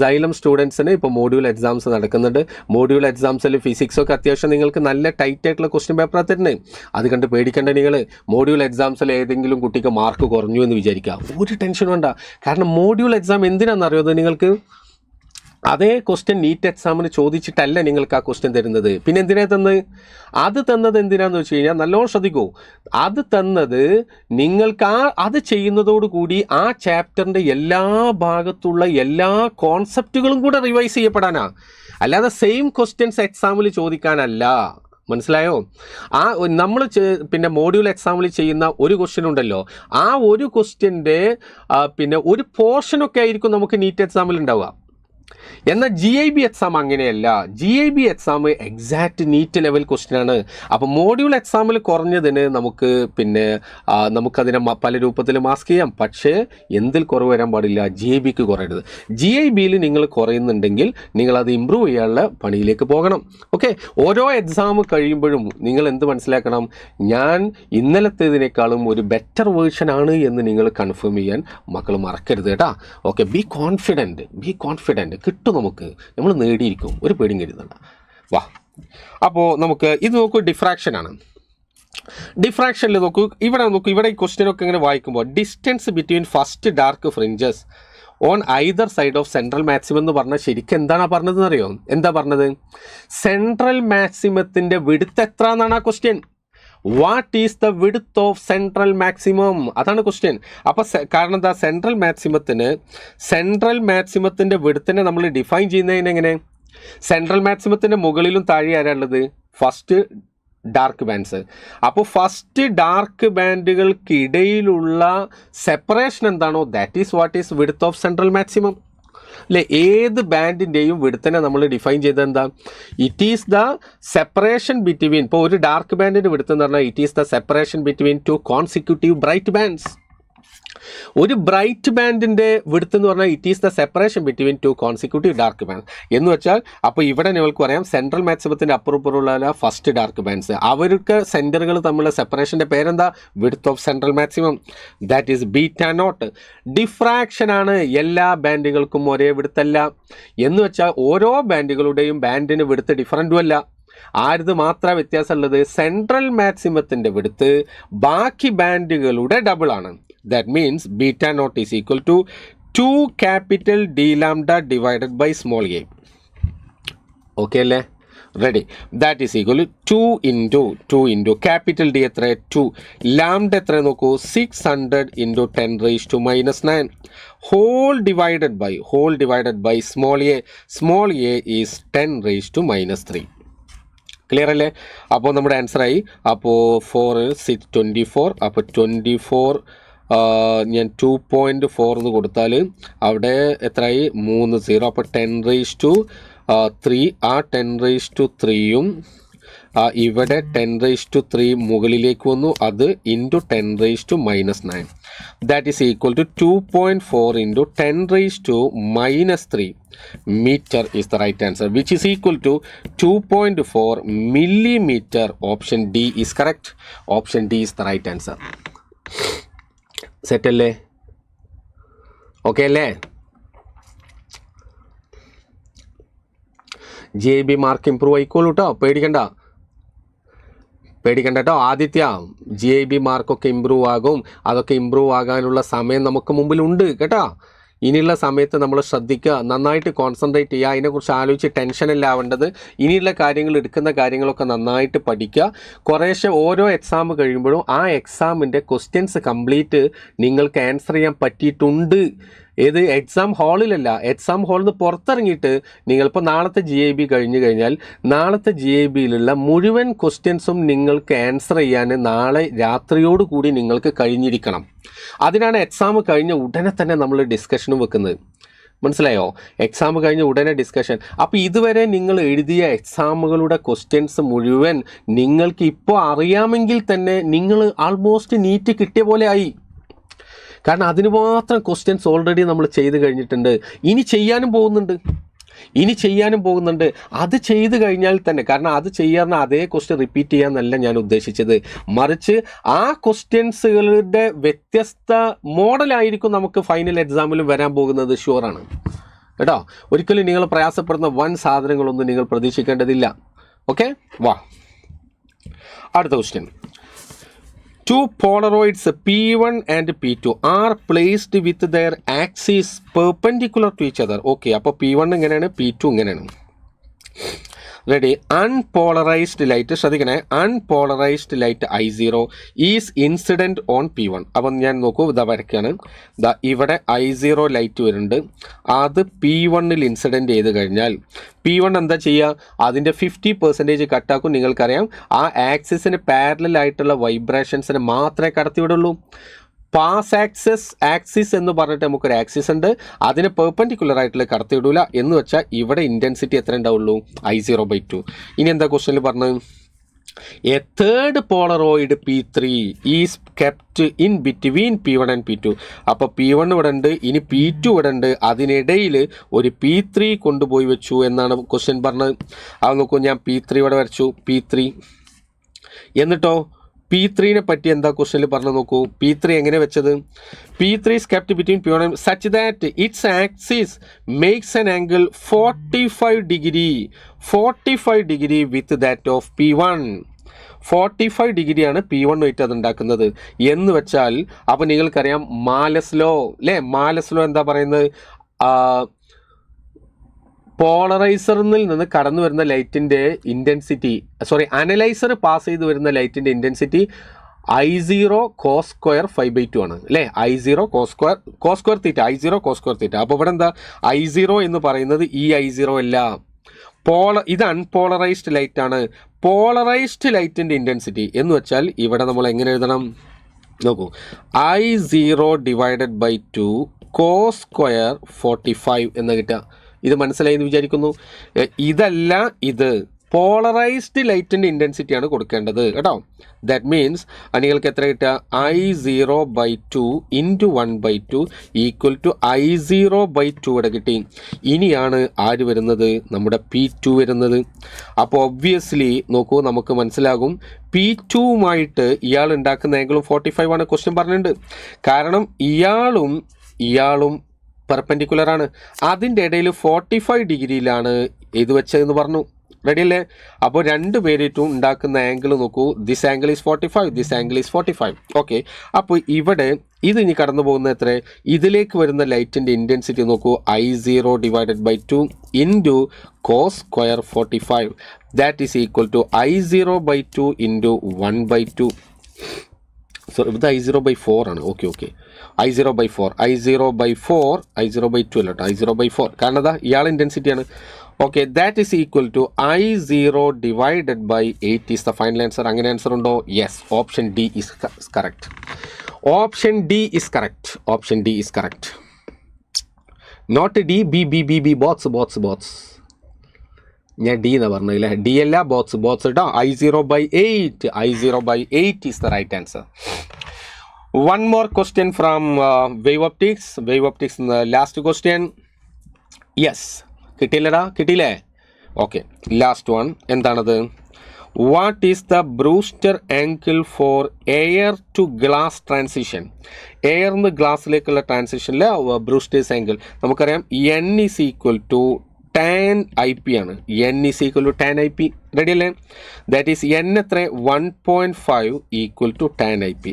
Xylem സ്റ്റുഡൻസിന് ഇപ്പോൾ മോഡ്യൂൾ എക്സാംസ് നടക്കുന്നുണ്ട്. മോഡ്യൂൾ എക്സാംസിൽ ഫിസിക്സൊക്കെ അത്യാവശ്യം നിങ്ങൾക്ക് നല്ല ടൈറ്റ് ആയിട്ടുള്ള ക്വസ്റ്റ്യൻ പേപ്പർ തരുന്നത്, അത് കണ്ട് പേടിക്കേണ്ട. നിങ്ങൾ മോഡ്യൂൾ എക്സാംസിൽ ഏതെങ്കിലും കുട്ടിക്ക് മാർക്ക് കുറഞ്ഞു എന്ന് വിചാരിക്കുക, ഒരു ടെൻഷൻ വേണ്ട. കാരണം മോഡ്യൂൾ എക്സാം എന്തിനാണെന്നറിയോ നിങ്ങൾക്ക്, അതേ ക്വസ്റ്റ്യൻ നീറ്റ് എക്സാമിന് ചോദിച്ചിട്ടല്ല നിങ്ങൾക്ക് ആ ക്വസ്റ്റ്യൻ തരുന്നത്. പിന്നെ എന്തിനാ തന്നത്? അത് തന്നത് എന്തിനാന്ന് വെച്ച് കഴിഞ്ഞാൽ നല്ലോണം ശ്രദ്ധിക്കൂ. അത് തന്നത് നിങ്ങൾക്ക് അത് ചെയ്യുന്നതോടുകൂടി ആ ചാപ്റ്ററിൻ്റെ എല്ലാ ഭാഗത്തുള്ള എല്ലാ കോൺസെപ്റ്റുകളും കൂടെ റിവൈസ് ചെയ്യപ്പെടാനാ, അല്ലാതെ സെയിം ക്വസ്റ്റ്യൻസ് എക്സാമിൽ ചോദിക്കാനല്ല. മനസ്സിലായോ? നമ്മൾ മോഡ്യൂൾ എക്സാമിൽ ചെയ്യുന്ന ഒരു ക്വസ്റ്റ്യൻ ഉണ്ടല്ലോ, ആ ഒരു ക്വസ്റ്റ്യൻ്റെ ഒരു പോർഷനൊക്കെ ആയിരിക്കും നമുക്ക് നീറ്റ് എക്സാമിൽ ഉണ്ടാവുക. എന്നാൽ GIB എക്സാം അങ്ങനെയല്ല. GIB exam exact NEET level question ആണ്. അപ്പോൾ മോഡ്യൂൾ എക്സാമിൽ കുറഞ്ഞതിന് നമുക്കതിനെ പല രൂപത്തിൽ മാസ്ക് ചെയ്യാം. പക്ഷേ എന്തിൽ കുറവ് വരാൻ പാടില്ല, GIBക്ക് കുറയരുത്. GIBയിൽ നിങ്ങൾ കുറയുന്നുണ്ടെങ്കിൽ നിങ്ങളത് ഇമ്പ്രൂവ് ചെയ്യാനുള്ള പണിയിലേക്ക് പോകണം. ഓക്കെ, ഓരോ എക്സാം കഴിയുമ്പോഴും നിങ്ങൾ എന്ത് മനസ്സിലാക്കണം, ഞാൻ ഇന്നലത്തേതിനേക്കാളും ഒരു ബെറ്റർ വേർഷൻ ആണ് എന്ന് നിങ്ങൾ കൺഫേം ചെയ്യാൻ മക്കൾ മറക്കരുത് കേട്ടോ. Okay, be confident. കിട്ടും, നമ്മൾ നേടിയിരിക്കും, ഒരു പേടിയും കരുതണ്ട. വാ, അപ്പോൾ നമുക്ക് ഇത് നോക്കൂ, ഡിഫ്രാക്ഷനാണ്. ഡിഫ്രാക്ഷനിൽ നോക്കൂ, ഇവിടെ ഈ ക്വസ്റ്റ്യനൊക്കെ ഇങ്ങനെ വായിക്കുമ്പോൾ distance between first dark fringes on either side of central maximum എന്ന് പറഞ്ഞാൽ ശരിക്കും എന്താണ് പറഞ്ഞതെന്ന് അറിയോ? എന്താ പറഞ്ഞത്? സെൻട്രൽ മാക്സിമത്തിൻ്റെ വിഡ്ത്ത് എത്ര എന്നാണ് ആ question. What is the width of central maximum, അതാണ് ക്വസ്റ്റ്യൻ. അപ്പോൾ കാരണം എന്താ, സെൻട്രൽ മാക്സിമത്തിൻ്റെ വിഡ്ത്തിനെ നമ്മൾ ഡിഫൈൻ ചെയ്യുന്നതിന് എങ്ങനെ? സെൻട്രൽ മാക്സിമത്തിൻ്റെ മുകളിലും താഴെ ആരാളുള്ളത്? First dark bands. അപ്പോൾ ഫസ്റ്റ് ഡാർക്ക് ബാൻഡുകൾക്കിടയിലുള്ള സെപ്പറേഷൻ എന്താണോ, that is what is width of central maximum. അല്ലേ? ഏത് ബാൻഡിൻ്റെയും വിഡ്ത്തിനെ നമ്മൾ ഡിഫൈൻ ചെയ്തത് എന്താ? It is the separation between, ഇപ്പോൾ ഒരു ഡാർക്ക് ബാൻഡിൻ്റെ വിഡ്ത്ത് എന്ന് പറഞ്ഞാൽ it is the separation between two consecutive bright bands. ഒരു ബ്രൈറ്റ് ബാൻഡിൻ്റെ വിഡ്ത്ത് എന്ന് പറഞ്ഞാൽ it is the separation between two consecutive dark band എന്ന് വെച്ചാൽ, അപ്പോൾ ഇവിടെ നിങ്ങൾക്ക് പറയാം സെൻട്രൽ മാക്സിമത്തിൻ്റെ അപ്പുറപ്പുറമുള്ള ഫസ്റ്റ് ഡാർക്ക് ബാൻഡ്സ്, അവർക്ക് സെൻറ്ററുകൾ തമ്മിലുള്ള സെപ്പറേഷൻ്റെ പേരെന്താ? Width of central maximum, that is beta naught. ഡിഫ്രാക്ഷനാണ്, എല്ലാ ബാൻഡുകൾക്കും ഒരേ വിഡ്ത്തല്ല എന്ന് വെച്ചാൽ ഓരോ ബാൻഡുകളുടെയും ബാൻഡിന് വിഡ്ത്ത് ഡിഫറൻറ്റും അല്ല. ആരത് മാത്രമേ വ്യത്യാസമുള്ളത്? സെൻട്രൽ മാക്സിമത്തിൻ്റെ വിഡ്ത്ത് ബാക്കി ബാൻഡുകളുടെ ഡബിൾ ആണ്. That means beta naught is equal to 2 capital D lambda divided by small a. Okay അല്ലേ? Ready? That is equal to 2 into capital D എത്ര? 2. Lambda എത്ര നോക്കൂ? 600 into 10 raised to minus 9. Whole divided by small a. Small a is 10 raised to minus 3. Clear അല്ലേ? അപ്പോൾ നമ്മുടെ answer ആയി. അപ്പോൾ 4 6 24. അപ്പോൾ 24 ഞാൻ 2.4 എന്ന് കൊടുത്താൽ അവിടെ എത്രയായി? 3 0. അപ്പോൾ 10 raised to 3. ആ 10 raised to 3യും ഇവിടെ 10 raised to 3 മുകളിലേക്ക് വന്നു, അത് into 10 raised to minus 9. That is equal to 2.4 into 10 raised to minus 3 meter is the right answer, which is equal to 2.4 millimeter. Option D is correct. Option D is the right answer. Set അല്ലേ? Okay അല്ലേ? GIB mark improve ആയിക്കോളൂ കേട്ടോ, പേടിക്കണ്ട കേട്ടോ Aditya. GIB മാർക്കൊക്കെ improve ആകും. അതൊക്കെ improve ആകാനുള്ള സമയം നമുക്ക് മുമ്പിലുണ്ട് കേട്ടോ. ഇനിയുള്ള സമയത്ത് നമ്മൾ ശ്രദ്ധിക്കുക, നന്നായിട്ട് കോൺസെൻട്രേറ്റ് ചെയ്യുക, അതിനെക്കുറിച്ച് ആലോചിച്ച് ടെൻഷനല്ല ആവേണ്ടത്. ഇനിയുള്ള കാര്യങ്ങൾ, എടുക്കുന്ന കാര്യങ്ങളൊക്കെ നന്നായിട്ട് പഠിക്കുക. കുറേശ്ശെ ഓരോ എക്സാം കഴിയുമ്പോഴും ആ എക്സാമിൻ്റെ ക്വസ്റ്റ്യൻസ് കംപ്ലീറ്റ് നിങ്ങൾക്ക് ആൻസർ ചെയ്യാൻ പറ്റിയിട്ടുണ്ട്. ഏത്? എക്സാം ഹാളിലല്ല, എക്സാം ഹാളിൽ നിന്ന് പുറത്തിറങ്ങിയിട്ട് നിങ്ങളിപ്പോൾ നാളത്തെ GIB കഴിഞ്ഞു കഴിഞ്ഞാൽ നാളത്തെ GIBയിലുള്ള മുഴുവൻ ക്വസ്റ്റ്യൻസും നിങ്ങൾക്ക് ആൻസർ ചെയ്യാൻ നാളെ രാത്രിയോടുകൂടി നിങ്ങൾക്ക് കഴിഞ്ഞിരിക്കണം. അതിനാണ് എക്സാം കഴിഞ്ഞ ഉടനെ തന്നെ നമ്മൾ ഡിസ്കഷനും വെക്കുന്നത്. മനസ്സിലായോ? എക്സാം കഴിഞ്ഞ ഉടനെ ഡിസ്കഷൻ. അപ്പോൾ ഇതുവരെ നിങ്ങൾ എഴുതിയ എക്സാമുകളുടെ ക്വസ്റ്റ്യൻസ് മുഴുവൻ നിങ്ങൾക്ക് ഇപ്പോൾ അറിയാമെങ്കിൽ തന്നെ നിങ്ങൾ ആൾമോസ്റ്റ് നീറ്റ് കിട്ടിയ പോലെ ആയി. കാരണം അതിന് മാത്രം ക്വസ്റ്റ്യൻസ് ഓൾറെഡി നമ്മൾ ചെയ്ത് കഴിഞ്ഞിട്ടുണ്ട്. ഇനി ചെയ്യാനും പോകുന്നുണ്ട്. അത് ചെയ്ത് കഴിഞ്ഞാൽ തന്നെ, കാരണം അത് ചെയ്യാൻ അതേ ക്വസ്റ്റ്യൻ റിപ്പീറ്റ് ചെയ്യാന്നല്ല ഞാൻ ഉദ്ദേശിച്ചത്, മറിച്ച് ആ ക്വസ്റ്റ്യൻസുകളുടെ വ്യത്യസ്ത മോഡലായിരിക്കും നമുക്ക് ഫൈനൽ എക്സാമിലും വരാൻ പോകുന്നത്. ഷുവറാണ് കേട്ടോ. ഒരിക്കലും നിങ്ങൾ പ്രയാസപ്പെടുന്ന വൻ സാധനങ്ങളൊന്നും നിങ്ങൾ പ്രതീക്ഷിക്കേണ്ടതില്ല. ഓക്കെ, വാ അടുത്ത question. Two Polaroids P1 and P2 are placed with their axes perpendicular to each other. Okay, അപ്പോൾ P1 ഇങ്ങനെയാണ്, P2 ഇങ്ങനെയാണ്. റെഡി? അൺപോളറൈസ്ഡ് ലൈറ്റ്, ശ്രദ്ധിക്കണേ, unpolarised light I0 is incident on P1. അപ്പം ഞാൻ നോക്കൂ, ഇതാ വരയ്ക്കാണ്. ഇവിടെ I0 ലൈറ്റ് വരുന്നുണ്ട്, അത് P1ൽ ഇൻസിഡൻറ്റ് ചെയ്ത് കഴിഞ്ഞാൽ P1 എന്താ ചെയ്യുക? അതിൻ്റെ 50% കട്ടാക്കും. നിങ്ങൾക്കറിയാം, ആ ആക്സിസിന് പാരലലായിട്ടുള്ള വൈബ്രേഷൻസിനെ മാത്രമേ കടത്തിവിടുള്ളൂ. പാസ് ആക്സിസ് എന്ന് പറഞ്ഞിട്ട് നമുക്കൊരു ആക്സിസ് ഉണ്ട്, അതിന് പെർപെൻഡിക്കുലർ ആയിട്ടുള്ള കടത്തിവിടൂല. എന്ന് വെച്ചാൽ ഇവിടെ ഇൻറ്റൻസിറ്റി എത്ര ഉണ്ടാവുള്ളൂ? I0/2. ഇനി എന്താ ക്വസ്റ്റ്യനിൽ പറഞ്ഞത്? A third Polaroid P3 is kept in between P1 and P2. അപ്പോൾ P1 ഇവിടെ ഉണ്ട്, ഇനി P2 ഇവിടെ ഉണ്ട്, അതിനിടയിൽ ഒരു P3 കൊണ്ടുപോയി വെച്ചു എന്നാണ് ക്വസ്റ്റ്യൻ പറഞ്ഞത്. അത് നോക്കൂ, ഞാൻ P3 ഇവിടെ വരച്ചു, P3. എന്നിട്ടോ P3നെ പറ്റി എന്താ ക്വസ്റ്റ്യനിൽ പറഞ്ഞു നോക്കൂ. P3 എങ്ങനെ വെച്ചത്? P3 is kept between P1 and such that its axis makes an angle 45 degree with that of P1. 45 ഡിഗ്രിയാണ് P1 ആയിട്ട് അത് ഉണ്ടാക്കുന്നത് എന്ന് വെച്ചാൽ, അപ്പോൾ നിങ്ങൾക്കറിയാം മാലസ് ലോ അല്ലേ? മാലസ് ലോ എന്താ പറയുന്നത്? പോളറൈസറിൽ നിന്ന് കടന്നു വരുന്ന ലൈറ്റിൻ്റെ ഇൻറ്റൻസിറ്റി, അനലൈസർ പാസ് ചെയ്ത് വരുന്ന ലൈറ്റിൻ്റെ ഇൻറ്റൻസിറ്റി I0 cos square 5/2 ആണ് അല്ലേ? I0 cos square theta, I0 cos square theta. അപ്പോൾ ഇവിടെ എന്താ? I0 എന്ന് പറയുന്നത് ഈ I0 അല്ല, ഇത് അൺപോളറൈസ്ഡ് ലൈറ്റ് ആണ്. പോളറൈസ്ഡ് ലൈറ്റിൻ്റെ ഇൻറ്റൻസിറ്റി എന്ന് വെച്ചാൽ ഇവിടെ നമ്മൾ എങ്ങനെ എഴുതണം നോക്കൂ, I0/2 cos square 45 എന്ന് കിട്ടുക. ഇത് മനസ്സിലായി എന്ന് വിചാരിക്കുന്നു. ഇതല്ല, ഇത് പോളറൈസ്ഡ് ലൈറ്റിൻ്റെ ഇൻറ്റൻസിറ്റിയാണ് കൊടുക്കേണ്ടത് കേട്ടോ. ദാറ്റ് മീൻസ് നിങ്ങൾക്ക് എത്ര കിട്ടുക? I0/2 × 1/2 = I0/2 ഇവിടെ കിട്ടി. ഇനിയാണ് ആര് വരുന്നത്? നമ്മുടെ P2 വരുന്നത്. അപ്പോൾ ഒബ്വിയസ്ലി നോക്കൂ, നമുക്ക് മനസ്സിലാകും P2വുമായിട്ട് ഇയാൾ ഉണ്ടാക്കുന്ന ആംഗിളും 45 ആണ് ക്വസ്റ്റ്യൻ പറഞ്ഞിട്ടുണ്ട്. കാരണം ഇയാളും പെർപെൻഡിക്കുലർ ആണ്. അതിൻ്റെ ഇടയിൽ 45 ഡിഗ്രിയിലാണ് ഇത് വെച്ചതെന്ന് പറഞ്ഞു. റെഡി അല്ലേ? അപ്പോൾ രണ്ട് പേരിട്ടും ഉണ്ടാക്കുന്ന ആംഗിൾ നോക്കൂ. This angle is 45, this angle is 45. Okay, അപ്പോൾ ഇവിടെ ഇത് ഇനി കടന്നു പോകുന്ന എത്ര? ഇതിലേക്ക് വരുന്ന ലൈറ്റിൻ്റെ ഇൻറ്റൻസിറ്റി നോക്കൂ. I0/2 × cos square 45. That is equal to I0/2 × 1/2. Sorry, ഇത് I0/4 ആണ്. ഓക്കെ, I0/4 I0/2 അല്ല കേട്ടോ, I0/4. കാരണം അതാ ഇയാൾ ഇൻറ്റൻസിറ്റിയാണ്. Okay, that is equal to I0/8 is the final answer. അങ്ങനെ ആൻസർ ഉണ്ടോ? Yes, option D is correct. Option D is correct. Not D, B boats. ഞാൻ ഡി എന്നാണ് പറഞ്ഞില്ലേ? ഡി അല്ല, ബോട്ട്സ് കേട്ടോ. I0/8 ഈസ് ദ റൈറ്റ് ആൻസർ. One more question from wave optics. Last question. Yes, കിട്ടിയില്ലേ? Okay, last one എന്താണത്? What is the Brewster angle for air to glass transition? എയർന്ന് ഗ്ലാസ്സിലേക്കുള്ള ട്രാൻസിഷനിൽ ബ്രൂസ്റ്റേഴ്സ് ആംഗിൾ നമുക്കറിയാം. N is equal to tan IP ആണ്. N is equal to tan IP. Ready അല്ലേ? That is N എത്ര? 1.5 equal to tan IP.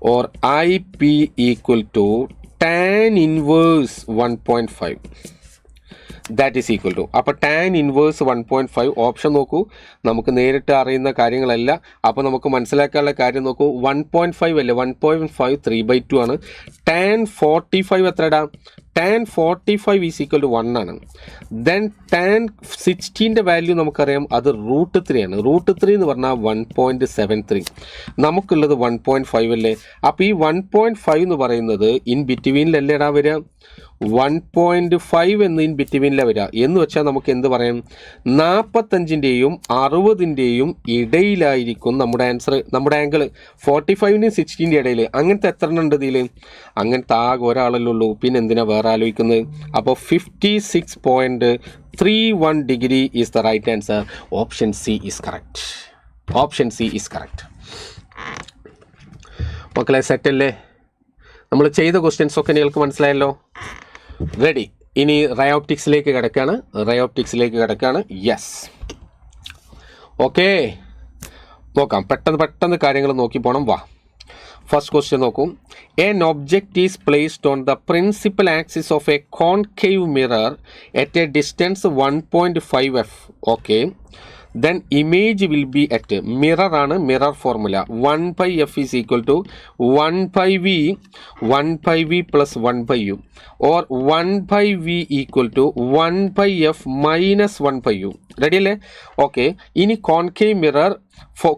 or IP equal to tan inverse 1.5. That is equal to, അപ്പോൾ tan inverse 1.5 option നോക്കൂ. നമുക്ക് നേരിട്ട് അറിയുന്ന കാര്യങ്ങളല്ല. അപ്പോൾ നമുക്ക് മനസ്സിലാക്കാനുള്ള കാര്യം നോക്കൂ. 1.5 അല്ലേ? 1.5 3/2 ആണ്. ടാൻ 45 എത്രടാ? ടാൻ 45 ഈസ് ഈക്വൽ ടു 1 ആണ്. ദെൻ ടാൻ 16ൻ്റെ വാല്യൂ നമുക്കറിയാം, അത് √3 ആണ്. √3 എന്ന് പറഞ്ഞാൽ 1.73. നമുക്കുള്ളത് 1.5 അല്ലേ? അപ്പോൾ ഈ 1.5 എന്ന് പറയുന്നത് ഇൻ ബിറ്റ്വീനിലല്ലേടാ വരിക? 1.5 എന്ന് ഇൻ ബിറ്റ്വീനിലാണ് വരിക. എന്ന് വെച്ചാൽ നമുക്ക് എന്ത് പറയാം? 45ൻ്റെയും 60ൻ്റെയും ഇടയിലായിരിക്കും നമ്മുടെ ആൻസർ, നമ്മുടെ ആംഗിൾ. 45ൻ്റെയും 60ൻ്റെ ഇടയിൽ. അങ്ങനത്തെ എത്ര ഉണ്ട് ഇതിൽ? അങ്ങനത്തെ ആകെ ഒരാളല്ലേ ഉള്ളൂ. പിന്നെ എന്തിനാ വേറെ ആലോചിക്കുന്നത്? അപ്പോൾ 56.31 degree is the right answer. Option C is correct. മക്കളെ സെറ്റല്ലേ? നമ്മൾ ചെയ്ത ക്വസ്റ്റ്യൻസ് ഒക്കെ നിങ്ങൾക്ക് മനസ്സിലായല്ലോ. റെഡി. ഇനി റയോപ്റ്റിക്സിലേക്ക് കിടക്കാണ്. യെസ്, ഓക്കെ, നോക്കാം. പെട്ടെന്ന് കാര്യങ്ങൾ നോക്കി പോകണം. വാ, ഫസ്റ്റ് ക്വസ്റ്റ്യൻ നോക്കൂ. An object is placed on the principal axis of a concave mirror at a distance 1.5 f. Okay, then image will be at mirror ആണ്. Mirror formula 1/f is equal to 1/v plus 1/u or 1/v equal to 1/f minus 1/u. Ready അല്ലേ? Okay, ഇനി concave mirror,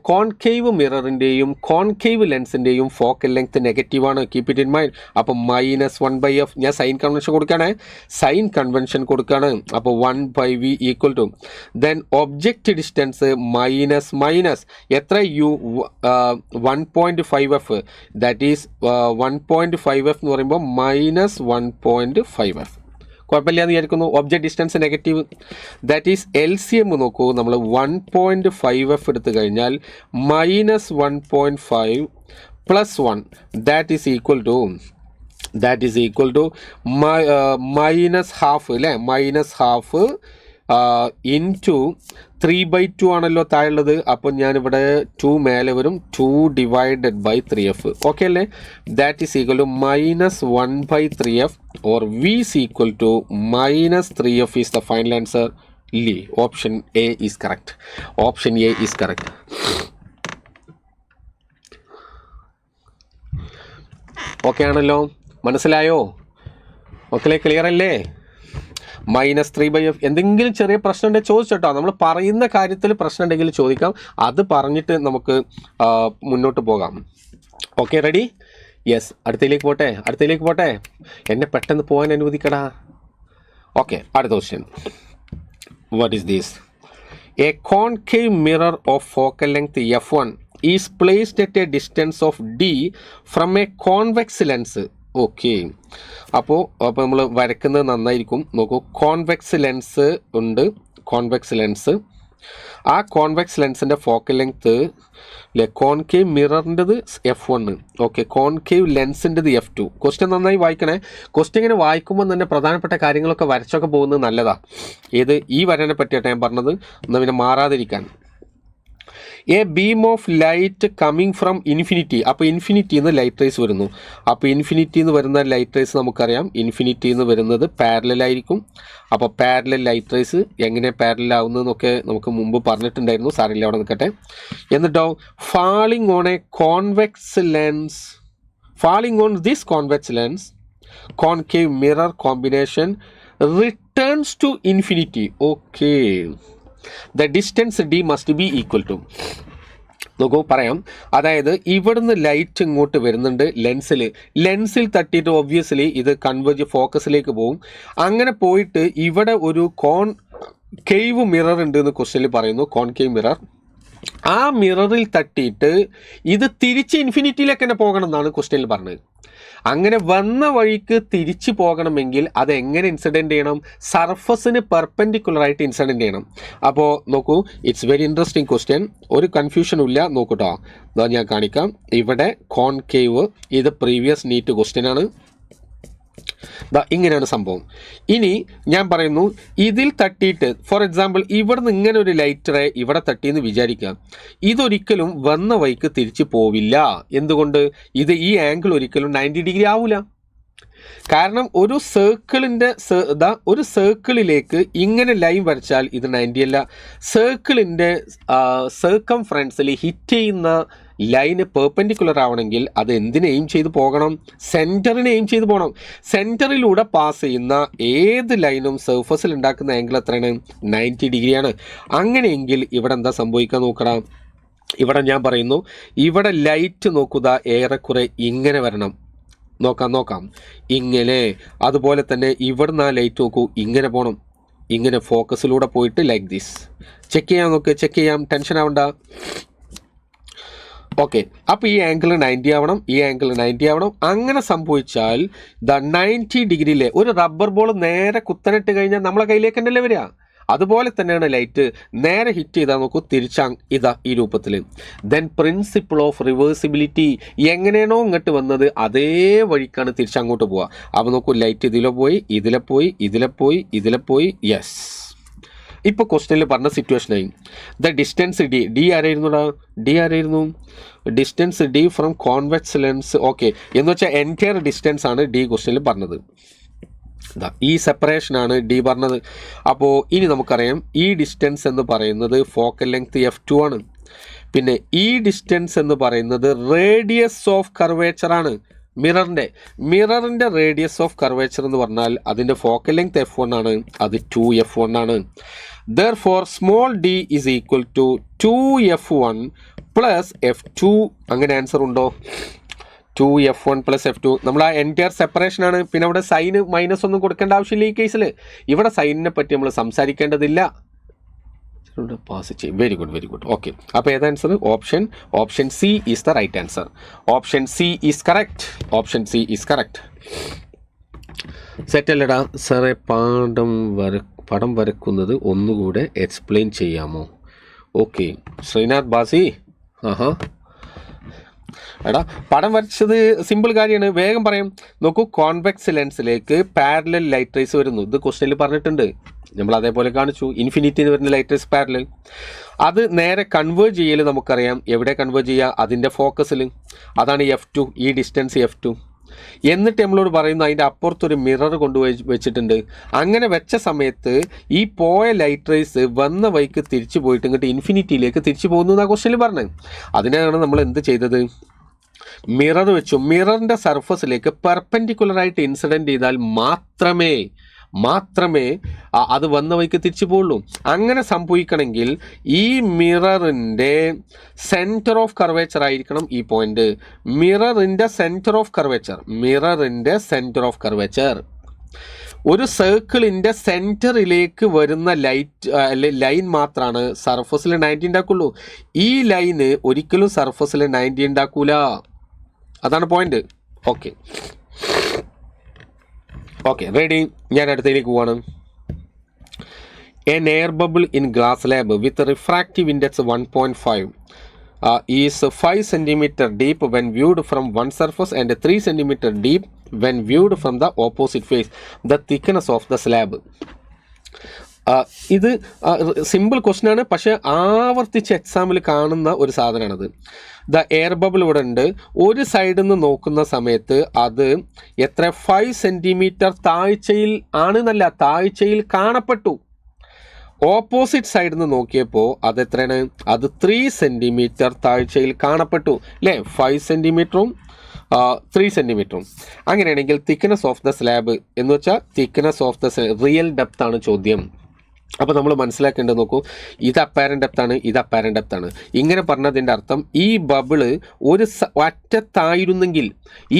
concave മിററിൻ്റെയും concave ലെൻസിൻ്റെയും focal length നെഗറ്റീവാണ്. Keep it in mind. അപ്പോൾ -1/f. ഞാൻ sign convention കൊടുക്കുകയാണ്. അപ്പോൾ 1/v equal to then object distance minus എത്ര? u 1.5f. That is 1.5f എന്ന് പറയുമ്പോൾ -1.5f. കുഴപ്പമില്ല എന്ന് വിചാരിക്കുന്നു. Object distance negative. That is LCM നോക്കൂ. നമ്മൾ 1.5f എടുത്തു കഴിഞ്ഞാൽ -1.5 + 1 ദാറ്റ് ഈസ് ഈക്വൽ ടു -1/2 അല്ലേ? -1/2 ഇൻറ്റു 3/2 ആണല്ലോ താഴെയുള്ളത്. അപ്പോൾ ഞാനിവിടെ 2 മേലെ വരും. 2/3f. ഓക്കെ അല്ലേ? That is equal to -1/3f or v is equal to -3f is the final answer. Option A is correct. Okay ആണല്ലോ? മനസ്സിലായോ മക്കളെ? ക്ലിയർ അല്ലേ? -3/f. എന്തെങ്കിലും ചെറിയ പ്രശ്നം ഉണ്ടെങ്കിൽ ചോദിച്ചോട്ടോ. നമ്മൾ പറയുന്ന കാര്യത്തിൽ പ്രശ്നം ഉണ്ടെങ്കിൽ ചോദിക്കാം. അത് പറഞ്ഞിട്ട് നമുക്ക് മുന്നോട്ട് പോകാം. Okay, ready? യെസ്, അടുത്തയിലേക്ക് പോട്ടെ, എന്നെ പെട്ടെന്ന് പോകാൻ അനുവദിക്കടാ. ഓക്കെ, അടുത്ത question. What is this? A concave mirror of focal length F1 is placed at a distance of D from a convex lens. Okay, അപ്പോൾ നമ്മൾ വരയ്ക്കുന്നത് നന്നായിരിക്കും. നോക്കൂ, കോൺവെക്സ് ലെൻസ് ഉണ്ട്, ആ കോൺവെക്സ് ലെൻസിൻ്റെ ഫോക്കൽ ലെങ്ത്ത് കോൺകേവ് മിററിൻ്റെത് F1, ഓക്കെ, കോൺകേവ് ലെൻസിൻ്റെത് F2. ക്വസ്റ്റ്യൻ നന്നായി വായിക്കണേ. ക്വസ്റ്റ്യൻ ഇങ്ങനെ വായിക്കുമ്പോൾ തന്നെ പ്രധാനപ്പെട്ട കാര്യങ്ങളൊക്കെ വരച്ചൊക്കെ പോകുന്നത് നല്ലതാണ്. ഈ വരനെ പറ്റിയിട്ടാണ് ഞാൻ പറഞ്ഞത്, എന്നാൽ പിന്നെ മാറാതിരിക്കാൻ. A beam of light coming from infinity. അപ്പോൾ ഇൻഫിനിറ്റിയിൽ നിന്ന് ലൈറ്റ് റേസ് വരുന്നു. അപ്പോൾ ഇൻഫിനിറ്റിയിൽ നിന്ന് വരുന്ന ലൈറ്റ് റേസ് നമുക്കറിയാം, ഇൻഫിനിറ്റിയിൽ നിന്ന് വരുന്നത് പാരലലായിരിക്കും. അപ്പോൾ പാരലൽ ലൈറ്റ് റേസ് എങ്ങനെ പാരലൽ ആവുന്നതെന്നൊക്കെ നമുക്ക് മുമ്പ് പറഞ്ഞിട്ടുണ്ടായിരുന്നു, സാറില്ല അവിടെ നിൽക്കട്ടെ. എന്നിട്ടോ falling on this convex lens concave mirror combination returns to infinity. Okay, the distance D must be equal to. നോക്കൂ, പറയാം. അതായത് ഇവിടുന്ന് ലൈറ്റ് ഇങ്ങോട്ട് വരുന്നുണ്ട് ലെൻസിൽ തട്ടിയിട്ട് ഒബ്വിയസ്ലി ഇത് കൺവേർജ് ഫോക്കസിലേക്ക് പോകും. അങ്ങനെ പോയിട്ട് ഇവിടെ ഒരു കോൺകേവ് മിറർ ഉണ്ട് എന്ന് ക്വസ്റ്റ്യനിൽ പറയുന്നു, കോൺകേവ് മിറർ. ആ മിററിൽ തട്ടിയിട്ട് ഇത് തിരിച്ച് ഇൻഫിനിറ്റിയിലേക്ക് തന്നെ പോകണം എന്നാണ് ക്വസ്റ്റ്യനിൽ പറഞ്ഞത്. അങ്ങനെ വന്ന വഴിക്ക് തിരിച്ചു പോകണമെങ്കിൽ അതെങ്ങനെ ഇൻസിഡൻറ്റ് ചെയ്യണം? സർഫസിന് പെർപെൻഡിക്കുലറായിട്ട് ഇൻസിഡൻറ്റ് ചെയ്യണം. അപ്പോൾ നോക്കൂ, ഇറ്റ്സ് വെരി ഇൻട്രസ്റ്റിംഗ് ക്വസ്റ്റ്യൻ, ഒരു കൺഫ്യൂഷനും ഇല്ല. നോക്കൂട്ടോ, അതാ ഞാൻ കാണിക്കാം. ഇവിടെ കോൺകേവ്, ഇത് പ്രീവിയസ് നീറ്റ് ക്വസ്റ്റ്യൻ ആണ്. ഇങ്ങനെയാണ് സംഭവം. ഇനി ഞാൻ പറയുന്നു, ഇതിൽ തട്ടിയിട്ട് ഫോർ എക്സാമ്പിൾ ഇവിടുന്ന് ഇങ്ങനെ ഒരു ലൈറ്റ് റേ ഇവിടെ തട്ടിയെന്ന് വിചാരിക്കാം. ഇതൊരിക്കലും വന്ന വഴിക്ക് തിരിച്ചു പോവില്ല. എന്തുകൊണ്ട്? ഈ ആംഗിൾ ഒരിക്കലും 90 ഡിഗ്രി ആവില്ല. കാരണം ഒരു സർക്കിളിലേക്ക് ഇങ്ങനെ ലൈൻ വരച്ചാൽ ഇത് 90 അല്ല. സർക്കിളിൻ്റെ സർക്കംഫറൻസിൽ ഹിറ്റ് ചെയ്യുന്ന ലൈന് പെർപെൻഡിക്കുലർ ആവണമെങ്കിൽ അത് എന്തിനെ എയിം ചെയ്ത് പോകണം? സെൻറ്ററിനെ എയിം ചെയ്ത് പോകണം. സെൻറ്ററിലൂടെ പാസ് ചെയ്യുന്ന ഏത് ലൈനും സർഫസിൽ ഉണ്ടാക്കുന്ന ആംഗിൾ എത്രയാണ്? 90 ഡിഗ്രിയാണ്. അങ്ങനെയെങ്കിൽ ഇവിടെ എന്താ സംഭവിക്കാൻ നോക്കണം. ഇവിടെ ഞാൻ പറയുന്നു, ഇവിടെ ലൈറ്റ് നോക്കുക, ഏറെക്കുറെ ഇങ്ങനെ വരണം. നോക്കാം ഇങ്ങനെ. അതുപോലെ തന്നെ ഇവിടുന്ന് ആ ലൈറ്റ് നോക്കൂ, ഇങ്ങനെ പോകണം, ഇങ്ങനെ ഫോക്കസിലൂടെ പോയിട്ട് ലൈക്ക് ദിസ്. ചെക്ക് ചെയ്യാം, ടെൻഷൻ ആവണ്ട. ഓക്കെ, അപ്പോൾ ഈ ആംഗിൾ 90 ആവണം. അങ്ങനെ സംഭവിച്ചാൽ 90 ഡിഗ്രിയിലെ ഒരു റബ്ബർ ബോൾ നേരെ കുത്തനിട്ട് കഴിഞ്ഞാൽ നമ്മളെ കയ്യിലേക്ക് തന്നെയല്ലേ വരിക. അതുപോലെ തന്നെയാണ് ലൈറ്റ് നേരെ ഹിറ്റ് ചെയ്താൽ നോക്കൂ, ഈ രൂപത്തിൽ. ദെൻ പ്രിൻസിപ്പിൾ ഓഫ് റിവേഴ്സിബിലിറ്റി, എങ്ങനെയാണോ ഇങ്ങോട്ട് വന്നത് അതേ വഴിക്കാണ് തിരിച്ചങ്ങോട്ട് പോവുക. അപ്പോൾ നോക്കൂ, ലൈറ്റ് ഇതിലെ പോയി. യെസ്, ഇപ്പോൾ ക്വസ്റ്റ്യനിൽ പറഞ്ഞ സിറ്റുവേഷനായി. ദ ഡിസ്റ്റൻസ് ഡി ആരായിരുന്നു? Distance D from convex lens. Okay, എന്ന് വെച്ചാൽ എൻറ്റയർ ഡിസ്റ്റൻസ് ആണ് ഡി ക്വസ്റ്റ്യനിൽ പറഞ്ഞത്. ഈ സെപ്പറേഷനാണ് ഡി പറഞ്ഞത്. അപ്പോൾ ഇനി നമുക്കറിയാം, ഈ ഡിസ്റ്റൻസ് എന്ന് പറയുന്നത് ഫോക്കൽ ലെങ്ത് F2 ആണ്. പിന്നെ ഈ ഡിസ്റ്റൻസ് എന്ന് പറയുന്നത് റേഡിയസ് ഓഫ് കർവേച്ചർ ആണ്. മിററിൻ്റെ റേഡിയസ് ഓഫ് കർവേച്ചർ എന്ന് പറഞ്ഞാൽ അതിൻ്റെ ഫോക്കൽ ലെങ്ത് F1 ആണ്, അത് 2F1 ആണ്. Therefore small d is equal to 2F1 plus F2. അങ്ങനെ ആൻസർ ഉണ്ടോ? 2F1 plus F2. നമ്മൾ ആ എൻറ്റയർ സെപ്പറേഷൻ ആണ്. പിന്നെ അവിടെ സൈന് മൈനസ് ഒന്നും കൊടുക്കേണ്ട ആവശ്യമില്ല ഈ കേസിൽ. ഇവിടെ സൈനിനെ പറ്റി നമ്മൾ സംസാരിക്കേണ്ടതില്ല. പാസ് ചെയ്യും. Very good. ഓക്കെ, അപ്പോൾ ഏത് answer? Option C is the right answer. Option C is correct. സെറ്റല്ലടാ സാറേ, പടം വരക്കുന്നത് ഒന്നുകൂടെ എക്സ്പ്ലെയിൻ ചെയ്യാമോ? ഓക്കെ, ശ്രീനാഥ് ബാസി. എടാ, പടം വരച്ചത് സിമ്പിൾ കാര്യമാണ്, വേഗം പറയാം. നോക്കൂ, കോൺവെക്സ് ലെൻസിലേക്ക് പാരലൽ ലൈറ്റ് റേസ് വരുന്നു. ഇത് ക്വസ്റ്റ്യനിൽ പറഞ്ഞിട്ടുണ്ട്, നമ്മൾ അതേപോലെ കാണിച്ചു. ഇൻഫിനിറ്റിന്ന് വരുന്ന ലൈറ്റ് റേസ് പാരലൽ. അത് നേരെ കൺവേർട്ട് ചെയ്യൽ നമുക്കറിയാം. എവിടെ കൺവേർട്ട് ചെയ്യുക? അതിൻ്റെ ഫോക്കസിൽ. അതാണ് F2, ഈ ഡിസ്റ്റൻസ് F2. എന്നിട്ട് നമ്മളോട് പറയുന്നു അതിൻ്റെ അപ്പുറത്തൊരു മിറർ കൊണ്ടുപോയി വെച്ചിട്ടുണ്ട്. അങ്ങനെ വെച്ച സമയത്ത് ഈ പോയ ലൈറ്റ് റേസ് വന്ന വഴിക്ക് തിരിച്ചു പോയിട്ട് ഇങ്ങോട്ട് ഇൻഫിനിറ്റിയിലേക്ക് തിരിച്ചു പോകുന്നു എന്നാണ് ക്വസ്റ്റ്യനിൽ പറഞ്ഞത്. അതിനാണ് നമ്മൾ എന്ത് ചെയ്തത്? മിറർ വെച്ചു. മിററിൻ്റെ സർഫസിലേക്ക് പെർപെൻഡിക്കുലറായിട്ട് ഇൻസിഡൻറ്റ് ചെയ്താൽ മാത്രമേ അത് വന്ന വഴിക്ക് തിരിച്ചു പോകുള്ളൂ. അങ്ങനെ സംഭവിക്കണമെങ്കിൽ ഈ മിററിൻ്റെ സെൻറ്റർ ഓഫ് കർവേച്ചർ ആയിരിക്കണം ഈ പോയിന്റ്. മിററിൻ്റെ സെൻറ്റർ ഓഫ് കർവേച്ചർ ഒരു സർക്കിളിൻ്റെ സെൻറ്ററിലേക്ക് വരുന്ന ലൈൻ മാത്രമാണ് സർഫസിൽ 90 ഉണ്ടാക്കുള്ളൂ. ഈ ലൈന് ഒരിക്കലും സർഫസിൽ 90 ഉണ്ടാക്കൂല. അതാണ് പോയിന്റ്. Okay ready. ഞാൻ അടുത്തതിലേക്ക് പോവാണ്. An air bubble in glass lab with a refractive index 1.5 is 5 cm deep when viewed from one surface and 3 cm deep when viewed from the opposite face. The thickness of the slab. ഇത് simple question ആണ്, പക്ഷേ ആവർത്തിച്ച് എക്സാമിൽ കാണുന്ന ഒരു സാധനമാണത്. The air bubble ഇവിടെ ഉണ്ട്. ഒരു സൈഡിൽ നിന്ന് നോക്കുന്ന സമയത്ത് അത് എത്ര 5 സെൻറ്റിമീറ്റർ താഴ്ചയിൽ ആണെന്നല്ല, താഴ്ചയിൽ കാണപ്പെട്ടു. ഓപ്പോസിറ്റ് സൈഡിൽ നിന്ന് നോക്കിയപ്പോൾ അത് എത്രയാണ്? അത് 3 സെൻറ്റിമീറ്റർ താഴ്ചയിൽ കാണപ്പെട്ടു അല്ലേ? 5 സെൻറ്റിമീറ്ററും 3 സെൻറ്റിമീറ്ററും. അങ്ങനെയാണെങ്കിൽ തിക്നെസ് ഓഫ് ദ സ്ലാബ് എന്ന് വെച്ചാൽ thickness of the real depth ആണ് ചോദ്യം. അപ്പോൾ നമ്മൾ മനസ്സിലാക്കേണ്ടത് നോക്കൂ, ഇത് അപ്പാരൻ്റ് ഡെപ്താണ്, ഇത് അപ്പാരൻ്റ് ഡെപ്താണ്. ഇങ്ങനെ പറഞ്ഞതിൻ്റെ അർത്ഥം ഈ ബബിള് ഒരു അറ്റത്തായിരുന്നെങ്കിൽ,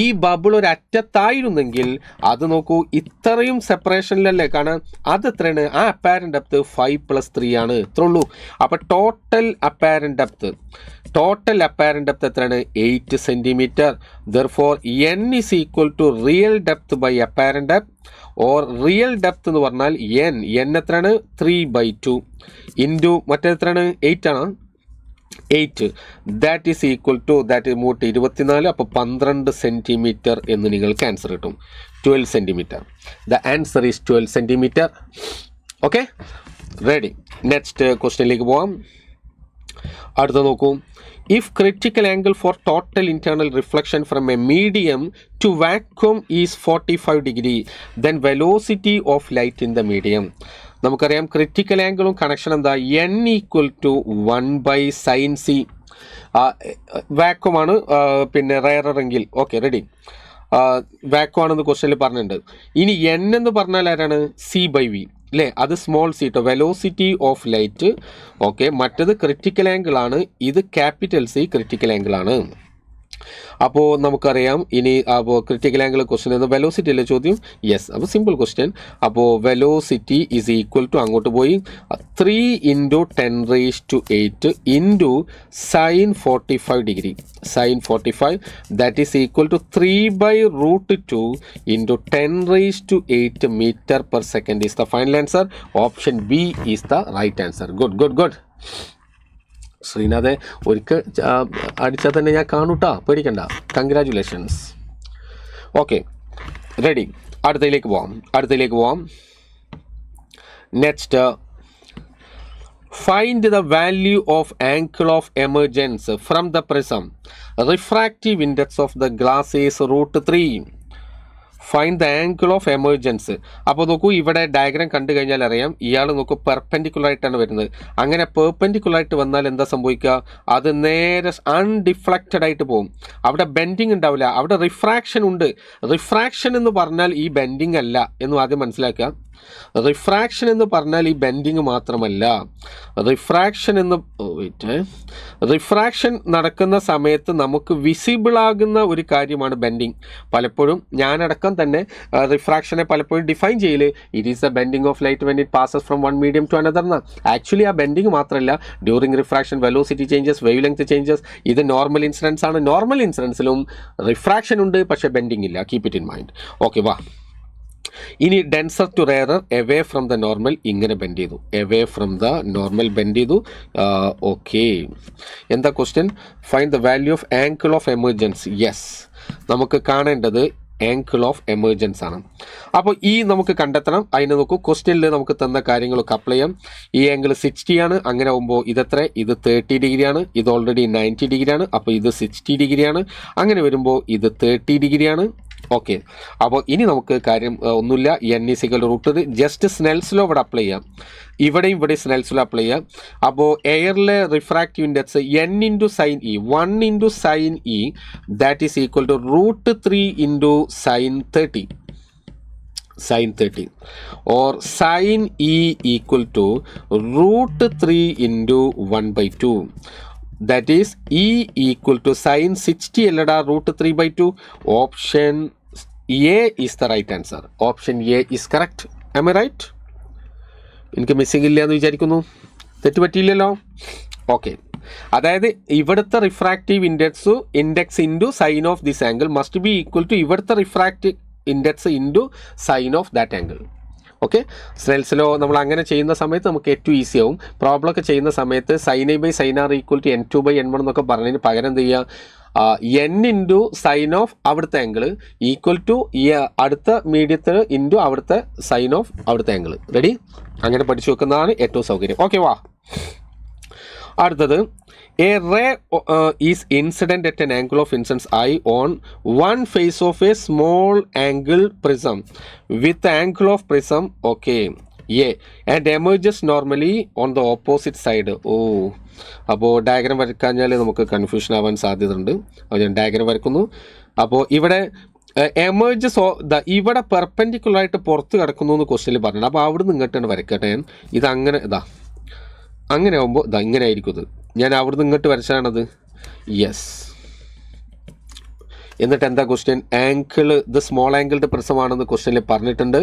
ഈ ബബിൾ ഒരു അറ്റത്തായിരുന്നെങ്കിൽ അത് നോക്കൂ ഇത്രയും സെപ്പറേഷനിലല്ലേ കാണാൻ. അത് എത്രയാണ്? ആ അപ്പാരൻ്റ് ഡെപ്ത് 5 + 3 ആണ്, ഇത്രേ ഉള്ളൂ. അപ്പോൾ ടോട്ടൽ അപ്പാരൻ്റ് ഡെപ്ത് എത്രയാണ്? 8 centimetre. Therefore n is equal to real depth by apparent depth, or real depth എന്ന് പറഞ്ഞാൽ n എത്രയാണ്? 3/2 ഇൻറ്റു മറ്റേ എത്രയാണ്? 8 ആണ്. 8 ദാറ്റ് ഈസ് ഈക്വൽ ടു 24. അപ്പോൾ 12 സെൻറ്റിമീറ്റർ എന്ന് നിങ്ങൾക്ക് ആൻസർ കിട്ടും. 12 centimetre. The answer is 12 centimetre. Okay ready. Next ക്വസ്റ്റ്യനിലേക്ക് പോവാം. അടുത്ത നോക്കൂ. If critical angle for total internal reflection from a medium to vacuum is 45 degree, then velocity of light in the medium. നമുക്കറിയാം critical ആംഗിളും connection എന്താ? n = 1/sin c. വാക്വമാണ്, പിന്നെ rarer എങ്കിൽ. Okay ready. Vacuum ആണെന്ന് ക്വസ്റ്റ്യനിൽ പറഞ്ഞിട്ടുണ്ട്. ഇനി n എന്ന് പറഞ്ഞാൽ ആരാണ്? c/v അല്ലേ? അത് സ്മോൾ സി ട്ടോ, വെലോസിറ്റി ഓഫ് ലൈറ്റ്. ഓക്കെ, മറ്റത് ക്രിറ്റിക്കൽ ആംഗിൾ ആണ്, ഇത് ക്യാപിറ്റൽ സി ക്രിറ്റിക്കൽ ആംഗിൾ ആണ്. അപ്പോൾ നമുക്കറിയാം ഇനി അപ്പോൾ ക്രിറ്റിക്കൽ ആംഗിൾ ക്വസ്റ്റ്യൻ എന്ന് വെലോസിറ്റി അല്ലേ ചോദ്യം? യെസ്. അപ്പോൾ സിമ്പിൾ ക്വസ്റ്റ്യൻ. അപ്പോൾ വെലോസിറ്റി ഈസ് ഈക്വൽ ടു അങ്ങോട്ട് പോയി 3 × 10⁸ into sin 45 degree. sin 45 that is equal to 3/√2 into 10⁸ meter/second is the final answer. Option B is the right answer. Good. ശ്രീനാഥെ ഒരിക്കൽ അടിച്ചാൽ തന്നെ ഞാൻ കാണൂട്ടാ, പേടിക്കണ്ട. കൺഗ്രാജുലേഷൻസ്. Okay ready. അടുത്തതിലേക്ക് പോവാം. Next, find the value of angle of emergence from the prism. Refractive index of the glass is √3. Find the angle of emergence. അപ്പോൾ നോക്കൂ, ഇവിടെ ഡയഗ്രാം കണ്ടു കഴിഞ്ഞാൽ അറിയാം, ഇയാൾ നോക്കൂ പെർപെൻഡിക്കുലർ ആയിട്ടാണ് വരുന്നത്. അങ്ങനെ പെർപെൻഡിക്കുലർ ആയിട്ട് വന്നാൽ എന്താ സംഭവിക്കുക? അത് നേരെ അൺഡിഫ്ലക്റ്റഡ് ആയിട്ട് പോകും. അവിടെ ബെൻഡിങ് ഉണ്ടാവില്ല, അവിടെ റിഫ്രാക്ഷൻ ഉണ്ട്. റിഫ്രാക്ഷൻ എന്ന് പറഞ്ഞാൽ ഈ ബെൻഡിങ് അല്ല എന്ന് ആദ്യം മനസ്സിലാക്കുക. റിഫ്രാക്ഷൻ എന്ന് പറഞ്ഞാൽ ഈ ബെൻഡിങ് മാത്രമല്ല. റിഫ്രാക്ഷൻ നടക്കുന്ന സമയത്ത് നമുക്ക് വിസിബിൾ ആകുന്ന ഒരു കാര്യമാണ് ബെൻഡിങ്. പലപ്പോഴും ഞാനടക്കം തന്നെ റിഫ്രാക്ഷനെ പലപ്പോഴും ഡിഫൈൻ ചെയ്യല് it is the bending of light when it passes from one medium to another എന്നാണ്. ആക്ച്വലി ആ ബെൻഡിങ് മാത്രമല്ല, during refraction velocity changes, wave length changes. ഇത് നോർമൽ ഇൻസിഡൻസ് ആണ്. നോർമൽ ഇൻസിഡൻസിലും റിഫ്രാക്ഷൻ ഉണ്ട്, പക്ഷേ ബെൻഡിങ് ഇല്ല. Keep it in mind. Okay വാ. ഇനി denser to rarer, away from the normal, ഇങ്ങനെ ബെൻഡ് ചെയ്തു. Away from the normal bend ചെയ്തു. ഓക്കെ, എന്താ question? Find the value of angle of emergency. Yes, നമുക്ക് കാണേണ്ടത് ആംഗിൾ ഓഫ് എമർജൻസ് ആണ്. അപ്പോൾ ഈ നമുക്ക് കണ്ടെത്തണം. അതിന് നോക്കൂ, ക്വസ്റ്റ്യനിൽ നമുക്ക് തന്ന കാര്യങ്ങളൊക്കെ അപ്ലൈ ചെയ്യാം. ഈ ആംഗിൾ 60 ആണ്. അങ്ങനെ ആകുമ്പോൾ ഇതെത്ര? ഇത് 30 ഡിഗ്രിയാണ്. ഇത് ഓൾറെഡി 90 ഡിഗ്രിയാണ്. അപ്പോൾ ഇത് 60 ഡിഗ്രിയാണ്. അങ്ങനെ വരുമ്പോൾ ഇത് 30 ഡിഗ്രിയാണ്. ഓക്കെ, അപ്പോൾ ഇനി നമുക്ക് കാര്യം ഒന്നുമില്ല. n = √3. ജസ്റ്റ് സ്നെൽസ് ലോ ഇവിടെ അപ്ലൈ ചെയ്യാം. ഇവിടെ സ്നെൽസ് ലോ അപ്ലൈ ചെയ്യാം. അപ്പോൾ എയറിലെ refractive index n × sin e, 1 × sin e, that is equal to √3 × sin 30. sin 30, or sin E equal to root 3 into 1 by 2. That is E equal to sin 60 allada root 3 by 2. Option A is the right answer. Option A is correct. Am I right? എനിക്ക് missing ഇല്ല എന്ന് വിചാരിക്കുന്നു. തെറ്റ് പറ്റിയില്ലല്ലോ. Okay, അതായത് ഇവിടുത്തെ refractive index into sine of this angle must be equal to ഇവിടുത്തെ refractive index into sine of that angle. Okay, Snell's law നമ്മൾ അങ്ങനെ ചെയ്യുന്ന സമയത്ത് നമുക്ക് ഏറ്റവും ഈസി ആവും. പ്രോബ്ലം ഒക്കെ ചെയ്യുന്ന സമയത്ത് sine I by sine R equal to n2/n1 എന്നൊക്കെ പറഞ്ഞതിന് പകരം എന്ത് ചെയ്യുക, n ഇൻറ്റു സൈൻ ഓഫ് അവിടുത്തെ ആംഗിൾ ഈക്വൽ ടു അടുത്ത മീഡിയത്തിൽ ഇൻറ്റു അവിടുത്തെ സൈൻ ഓഫ് അവിടുത്തെ ആംഗിൾ. റെഡി? അങ്ങനെ പഠിച്ചു വെക്കുന്നതാണ് ഏറ്റവും സൗകര്യം. ഓക്കെ, വാ അടുത്തത്. A ray is incident at an angle of incidence I on one face of a small angle prism with the angle of prism okay A and emerges normally on the opposite side. അപ്പോൾ diagram വരയ്ക്കാഞ്ഞാൽ നമുക്ക് confusion ആവാൻ സാധ്യതയുണ്ട്. അപ്പോൾ ഞാൻ diagram വരയ്ക്കുന്നു. അപ്പോൾ ഇവിടെ emerges ഇവിടെ പെർപെൻഡിക്കുലറായിട്ട് പുറത്ത് കിടക്കുന്നു എന്ന് ക്വസ്റ്റ്യനിൽ പറഞ്ഞിട്ടുണ്ട്. അപ്പോൾ അവിടെ നിന്ന് ഇങ്ങോട്ടാണ് വരയ്ക്കട്ടെ. ഇതങ്ങനെ അങ്ങനെ ആകുമ്പോൾ ഇങ്ങനെ ആയിരിക്കും. ഇത് ഞാൻ അവിടുന്ന് ഇങ്ങോട്ട് വരച്ചാണത്. യെസ്. എന്നിട്ട് എന്താ ക്വസ്റ്റ്യൻ? ആംഗിൾ ഇത് സ്മോൾ ആംഗിളുടെ പ്രിസമാണെന്ന് ക്വസ്റ്റ്യനിൽ പറഞ്ഞിട്ടുണ്ട്.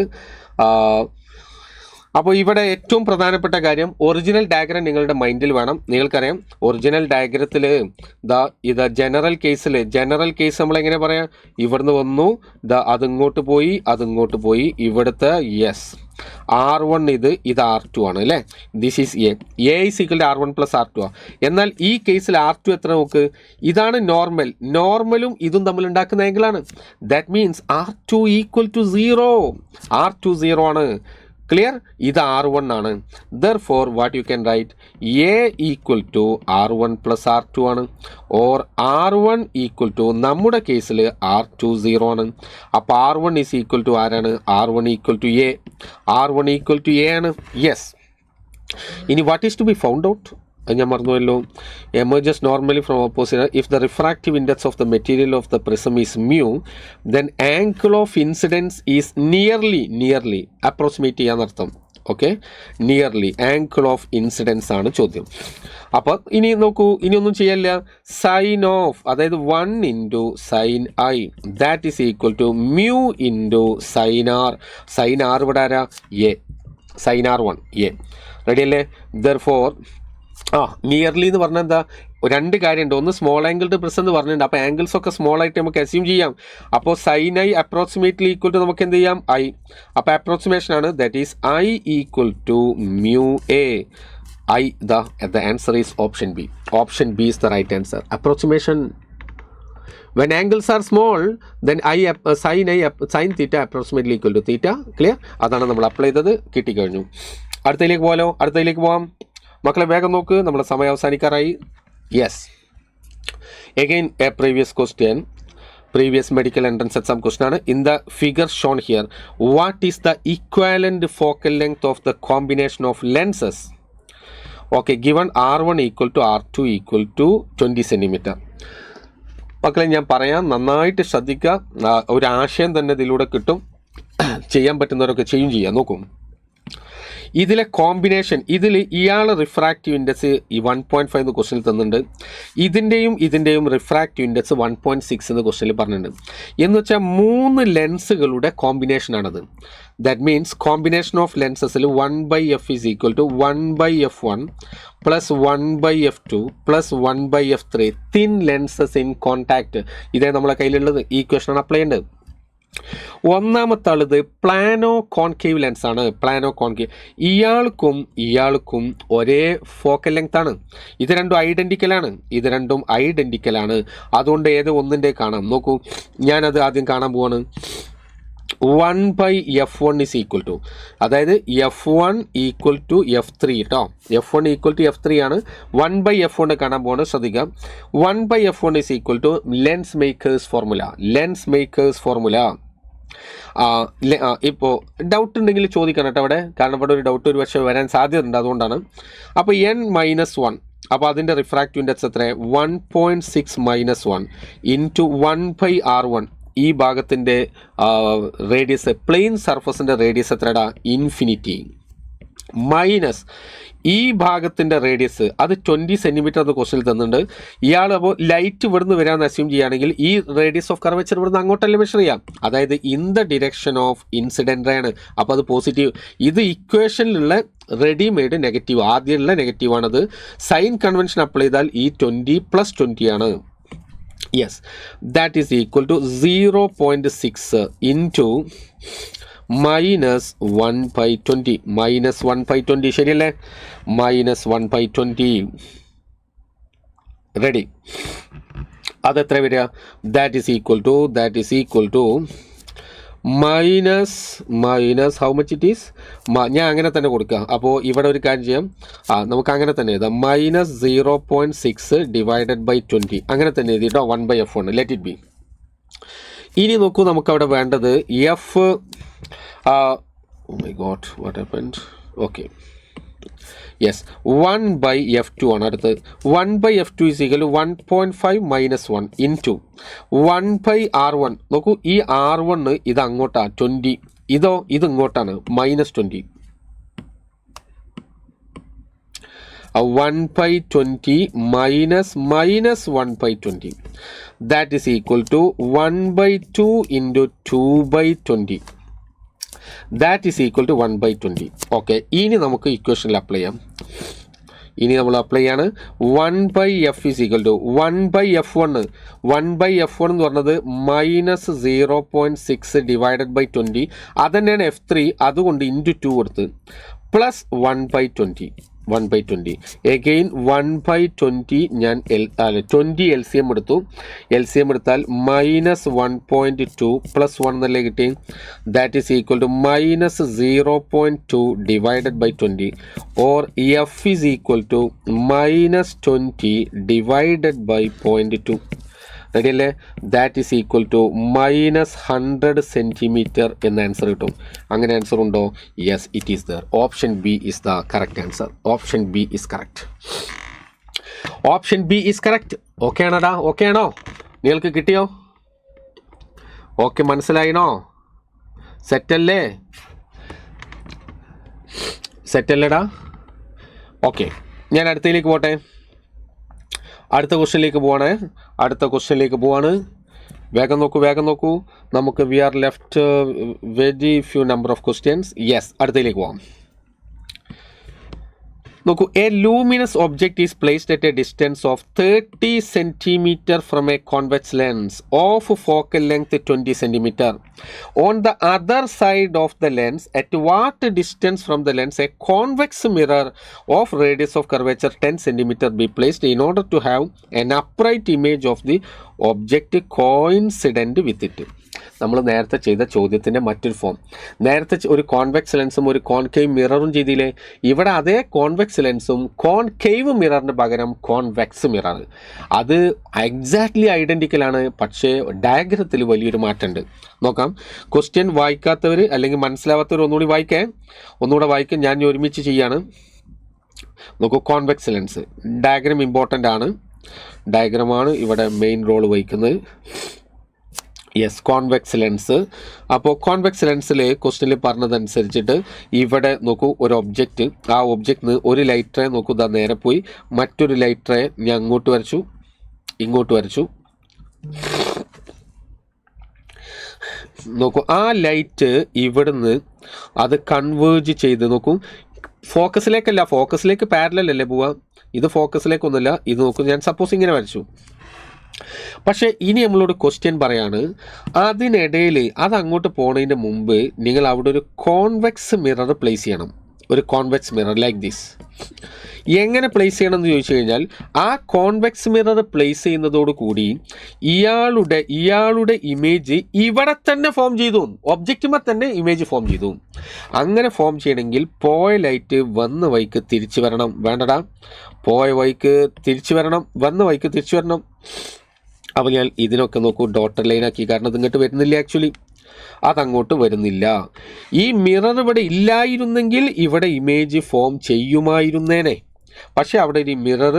അപ്പോൾ ഇവിടെ ഏറ്റവും പ്രധാനപ്പെട്ട കാര്യം ഒറിജിനൽ ഡയഗ്രാം നിങ്ങളുടെ മൈൻഡിൽ വേണം. നിങ്ങൾക്കറിയാം ഒറിജിനൽ ഡയഗ്രത്തിൽ ഇത് ജനറൽ കേസ് നമ്മളെങ്ങനെ പറയാം? ഇവിടുന്ന് വന്നു, അതിങ്ങോട്ട് പോയി ഇവിടുത്തെ യെസ് R1 ഇത് R2 ആണ് അല്ലേ? This is A is equal to R1 plus R2 ആണ്. എന്നാൽ ഈ കേസിൽ R2 എത്ര നോക്ക്? ഇതാണ് നോർമലും ഇതും തമ്മിൽ ഉണ്ടാക്കുന്ന ആംഗിളാണ്. That means R2 equal to 0. R2 0 ആണ്. ക്ലിയർ? ഇത് R1 ആണ്. Therefore what you can write, A equal to R1 plus R2 ആണ്. or R1 equal to നമ്മുടെ കേസിൽ R2 0 ആണ്. അപ്പോൾ R1 is equal to ആരാണ്? R1 equal to A. R1 equal to A ആണ്. യെസ്. ഇനി what is to be found out? ഞാൻ മറന്നുവല്ലോ. emerges normally from opposite. If the refractive index of the material of the prism is mu, then angle of incidence is nearly approximate ചെയ്യാന്നർത്ഥം. Okay, nearly angle of incidence ആണ് ചോദ്യം. അപ്പം ഇനി നോക്കൂ, ഇനിയൊന്നും ചെയ്യല്ല. Sign of അതായത് 1 into sine I that is equal to mu into sine R. Sine R ഇവിടെ ആരാ? A. Sine R 1 A. Ready അല്ലേ? ദെർഫോർ നിയർലി എന്ന് പറഞ്ഞാൽ എന്താ? രണ്ട് കാര്യമുണ്ട്. ഒന്ന് സ്മോൾ ആംഗിൾഡ് പ്രിസം എന്ന് പറഞ്ഞിട്ടുണ്ട്. അപ്പോൾ ആംഗിൾസ് ഒക്കെ സ്മോൾ ആയിട്ട് നമുക്ക് അസ്യൂം ചെയ്യാം. അപ്പോൾ sine I approximately equal to നമുക്ക് എന്ത് ചെയ്യാം? ഐ. അപ്പോൾ അപ്രോക്സിമേഷൻ ആണ്. That is I equal to mu A. I the answer is option B. Option B is the right answer. Approximation. When angles are small, then sin theta approximately equal to theta. Clear? അതാണ് നമ്മൾ apply ചെയ്തത്. കിട്ടിക്കഴിഞ്ഞു. അടുത്തയിലേക്ക് പോവാം. മക്കളെ വേഗം നോക്ക്, നമ്മുടെ സമയം അവസാനിക്കാറായി. Yes. Again a previous medical entrance exam question ആണ്. In the figure shown here, what is the equivalent focal length of the combination of lenses? Okay, given R1 equal to R2 equal to 20 centimeter. മക്കളെ ഞാൻ പറയാം, നന്നായിട്ട് ശ്രദ്ധിക്കുക. ഒരു ആശയം തന്നെ ഇതിലൂടെ കിട്ടും. ചെയ്യാൻ പറ്റുന്നവരൊക്കെ ചെയ്യാം. നോക്കും, ഇതിലെ കോമ്പിനേഷൻ, ഇതിൽ ഇയാൾ റിഫ്രാക്റ്റീവ് ഇൻഡെക്സ് ഈ 1.5 എന്ന് ക്വസ്റ്റനിൽ തന്നിട്ടുണ്ട്. ഇതിൻ്റെയും റിഫ്രാക്റ്റീവ് ഇൻഡെക്സ് 1.6 എന്ന് ക്വസ്റ്റനിൽ പറഞ്ഞിട്ടുണ്ട്. എന്ന് വെച്ചാൽ 3 ലെൻസുകളുടെ കോമ്പിനേഷനാണത്. ദാറ്റ് മീൻസ് കോമ്പിനേഷൻ ഓഫ് ലെൻസസിൽ 1/f is equal to 1/f1 plus 1/f2 plus 1/f3 thin lenses in contact. ഇതേ നമ്മളെ കയ്യിലുള്ളത്. ഈ ഇക്വേഷനാണ് അപ്ലൈ ചെയ്യേണ്ടത്. ഒന്നാമത്തെ ആളിത് പ്ലാനോ കോൺകേവ് ലെൻസ് ആണ്. പ്ലാനോ കോൺകേവ്. ഇയാൾക്കും ഒരേ ഫോക്കൽ ലെങ്ത് ആണ്. ഇത് രണ്ടും ഐഡൻറ്റിക്കലാണ്. അതുകൊണ്ട് ഏത് ഒന്നിൻ്റെ കാണാം. നോക്കൂ, ഞാനത് ആദ്യം കാണാൻ പോവാണ്. 1/f1 is equal to, അതായത് f1 equal to f3 കേട്ടോ. f1 equal to f3 ആണ്. 1/f1 കാണാൻ പോവാണ്. ശ്രദ്ധിക്കാം. 1/f1 is equal to lens makers formula. ഇപ്പോൾ ഡൗട്ട് ഉണ്ടെങ്കിൽ ചോദിക്കണം കേട്ടോ അവിടെ. കാരണം ഇവിടെ ഒരു ഡൗട്ട് ഒരു പക്ഷേ വരാൻ സാധ്യതയുണ്ട്. അതുകൊണ്ടാണ്. അപ്പോൾ n-1, അപ്പോൾ അതിൻ്റെ റിഫ്രാക്റ്റീവ് ഇൻഡെക്സ് എത്ര? 1.6 - 1 ഇൻറ്റു 1/r1. ഈ ഭാഗത്തിൻ്റെ റേഡിയസ് പ്ലെയിൻ സർഫസിൻ്റെ റേഡിയസ് എത്രടാ ഇൻഫിനിറ്റി മൈനസ് ഈ ഭാഗത്തിൻ്റെ റേഡിയസ് അത് 20 സെൻറ്റിമീറ്റർ എന്ന് ക്വസ്റ്റിൽ തന്നിട്ടുണ്ട്. ഇയാൾ അപ്പോൾ ലൈറ്റ് ഇവിടുന്ന് വരാമെന്ന് അസ്യൂം ചെയ്യുകയാണെങ്കിൽ ഈ റേഡിയസ് ഓഫ് കർവേച്ചർ ഇവിടുന്ന് അങ്ങോട്ടല്ലേ മെഷർ ചെയ്യാം, അതായത് in the direction of incident ആണ്. അപ്പോൾ അത് പോസിറ്റീവ്. ഇത് ഇക്വേഷനിലുള്ള റെഡിമെയ്ഡ് നെഗറ്റീവ്, ആദ്യമുള്ള നെഗറ്റീവാണത്. സൈൻ കൺവെൻഷൻ അപ്ലൈ ചെയ്താൽ ഈ 20 + 20 ആണ്. Yes, that is equal to 0.6 into -1/20 -1/20 ശരിയല്ലേ, -1/20 റെഡി. അതെത്ര വരിക? That is equal to minus how much it is, ഞാൻ അങ്ങനെ തന്നെ കൊടുക്കുക. അപ്പോൾ ഇവിടെ ഒരു കാര്യം ചെയ്യാം, നമുക്ക് അങ്ങനെ തന്നെ എഴുതാം, -0.6 / 20 അങ്ങനെ തന്നെ എഴുതിട്ടോ, 1/f1 ലെറ്റ് ഇറ്റ് ബി. ഇനി നോക്കൂ, നമുക്കവിടെ വേണ്ടത് F oh my god, what happened? Okay, yes, 1/f2 ആണ് അടുത്ത്. 1/f2 is equal to 1.5 - 1 into 1/r1. നോക്കൂ, ഈ r1 ഇത് അങ്ങോട്ടാ 20, ഇത് ഇങ്ങോട്ടാണ് -20. 1/20 -1/20 that is equal to 1/2 into 2/20 that is equal to 1/20. Okay, ഇനി നമുക്ക് ഇക്വേഷനിൽ അപ്ലൈ ചെയ്യാം. ഇനി നമ്മൾ അപ്ലൈ ചെയ്യാണ്. 1/f is equal to 1/f1. 1/f1 എന്ന് പറഞ്ഞത് -0.6 / 20, അതന്നെയാണ് f3, അതുകൊണ്ട് ഇൻറ്റു 2 കൊടുത്ത് പ്ലസ് 1/20 അഗെയിൻ 1/20 ഞാൻ 20 LCM എടുത്തു. LCM എടുത്താൽ -1.2 + 1 എന്നല്ലേ കിട്ടി. That is equal to -0.2 / 20 or f is equal to -20 / 0.2. Ready അല്ലേ? That is equal to -100 centimetre എന്ന ആൻസർ കിട്ടും. അങ്ങനെ ആൻസർ ഉണ്ടോ? Yes, it is there. Option B is the correct answer. Option B is correct. Okay ആണോടാ? Okay ആണോ? നിങ്ങൾക്ക് കിട്ടിയോ? Okay, മനസ്സിലായിനോ? സെറ്റല്ലേടാ? Okay, ഞാൻ അടുത്തതിലേക്ക് പോട്ടെ. അടുത്ത ക്വസ്റ്റ്യനിലേക്ക് പോവാണ്. വേഗം നോക്കൂ. നമുക്ക് we are left very few number of questions. Yes, അടുത്തതിലേക്ക് പോവാം. നോക്കൂ, a luminous object is placed at a distance of 30 centimeter from a convex lens of focal length 20 centimeter. On the other side of the lens at what distance from the lens a convex mirror of radius of curvature 10 centimeter be placed in order to have an upright image of the object കോയിൻസിഡൻറ്റ് with it. നമ്മൾ നേരത്തെ ചെയ്ത ചോദ്യത്തിൻ്റെ മറ്റൊരു form. നേരത്തെ ഒരു convex ലെൻസും ഒരു concave മിററും ചെയ്തില്ലേ? ഇവിടെ അതേ കോൺവെക്സ് ലെൻസും കോൺകേവ് മിററിന് പകരം കോൺവെക്സ് മിറർ. അത് എക്സാക്ട്ലി ഐഡൻറ്റിക്കലാണ്, പക്ഷേ ഡയഗ്രത്തിൽ വലിയൊരു മാറ്റമുണ്ട്. നോക്കാം. ക്വസ്റ്റ്യൻ വായിക്കാത്തവർ അല്ലെങ്കിൽ മനസ്സിലാവാത്തവർ ഒന്നുകൂടെ വായിക്കാം. ഞാൻ ഒരുമിച്ച് ചെയ്യാണ്. നോക്കൂ, കോൺവെക്സ് ലെൻസ് ഡയഗ്രാം ഇമ്പോർട്ടൻ്റ് ആണ്. ഡയഗ്രമാണ് ഇവിടെ മെയിൻ റോൾ വഹിക്കുന്നത്. Yes, convex lens. അപ്പോൾ കോൺവെക്സ് ലെൻസിൽ ക്വസ്റ്റ്യനിൽ പറഞ്ഞതനുസരിച്ചിട്ട് ഇവിടെ നോക്കൂ, ഒരു ഒബ്ജക്റ്റ്, ആ ഒബ്ജക്റ്റിന് ഒരു ലൈറ്റ് റേ നോക്കൂ, ഇതാ നേരെ പോയി മറ്റൊരു ലൈറ്റ് റേ ഞാൻ ഇങ്ങോട്ട് വരച്ചു. നോക്കൂ, ആ ലൈറ്റ് ഇവിടുന്ന് അത് കൺവേർജ് ചെയ്ത് നോക്കൂ, ഫോക്കസിലേക്ക് പാരലൽ അല്ലേ പോവുക, ഇത് ഫോക്കസിലേക്കൊന്നുമില്ല. ഇത് നോക്കൂ, ഞാൻ സപ്പോസ് ഇങ്ങനെ വരച്ചു. പക്ഷേ ഇനി നമ്മളോട് ക്വസ്റ്റ്യൻ പറയാണ്, അതിനിടയിൽ അത് അങ്ങോട്ട് പോണതിൻ്റെ മുമ്പ് നിങ്ങൾ അവിടെ ഒരു കോൺവെക്സ് മിറർ പ്ലേസ് ചെയ്യണം. ഒരു കോൺവെക്സ് മിറർ ലൈക്ക് ദിസ്. എങ്ങനെ പ്ലേസ് ചെയ്യണം എന്ന് ചോദിച്ചു കഴിഞ്ഞാൽ, ആ കോൺവെക്സ് മിറർ പ്ലേസ് ചെയ്യുന്നതോടുകൂടി ഇയാളുടെ ഇമേജ് ഇവിടെ തന്നെ ഫോം ചെയ്തു, ഒബ്ജക്റ്റുമ്പോൾ തന്നെ ഇമേജ് ഫോം ചെയ്തു. അങ്ങനെ ഫോം ചെയ്യണമെങ്കിൽ പോയ ലൈറ്റ് വന്ന വഴിക്ക് തിരിച്ചു വരണം. വേണ്ടടാ, പോയ വഴിക്ക് തിരിച്ചു വരണം, വന്ന വഴിക്ക് തിരിച്ചു വരണം. അപ്പോൾ ഞാൻ ഇതിനൊക്കെ നോക്കൂ ഡോട്ടഡ് ലൈനാക്കി, കാരണം അത് ഇങ്ങോട്ട് വരുന്നില്ല. ആക്ച്വലി അതങ്ങോട്ട് വരുന്നില്ല. ഈ മിറർ ഇവിടെ ഇല്ലായിരുന്നെങ്കിൽ ഇവിടെ ഇമേജ് ഫോം ചെയ്യുമായിരുന്നേനെ. പക്ഷേ അവിടെ ഒരു മിറർ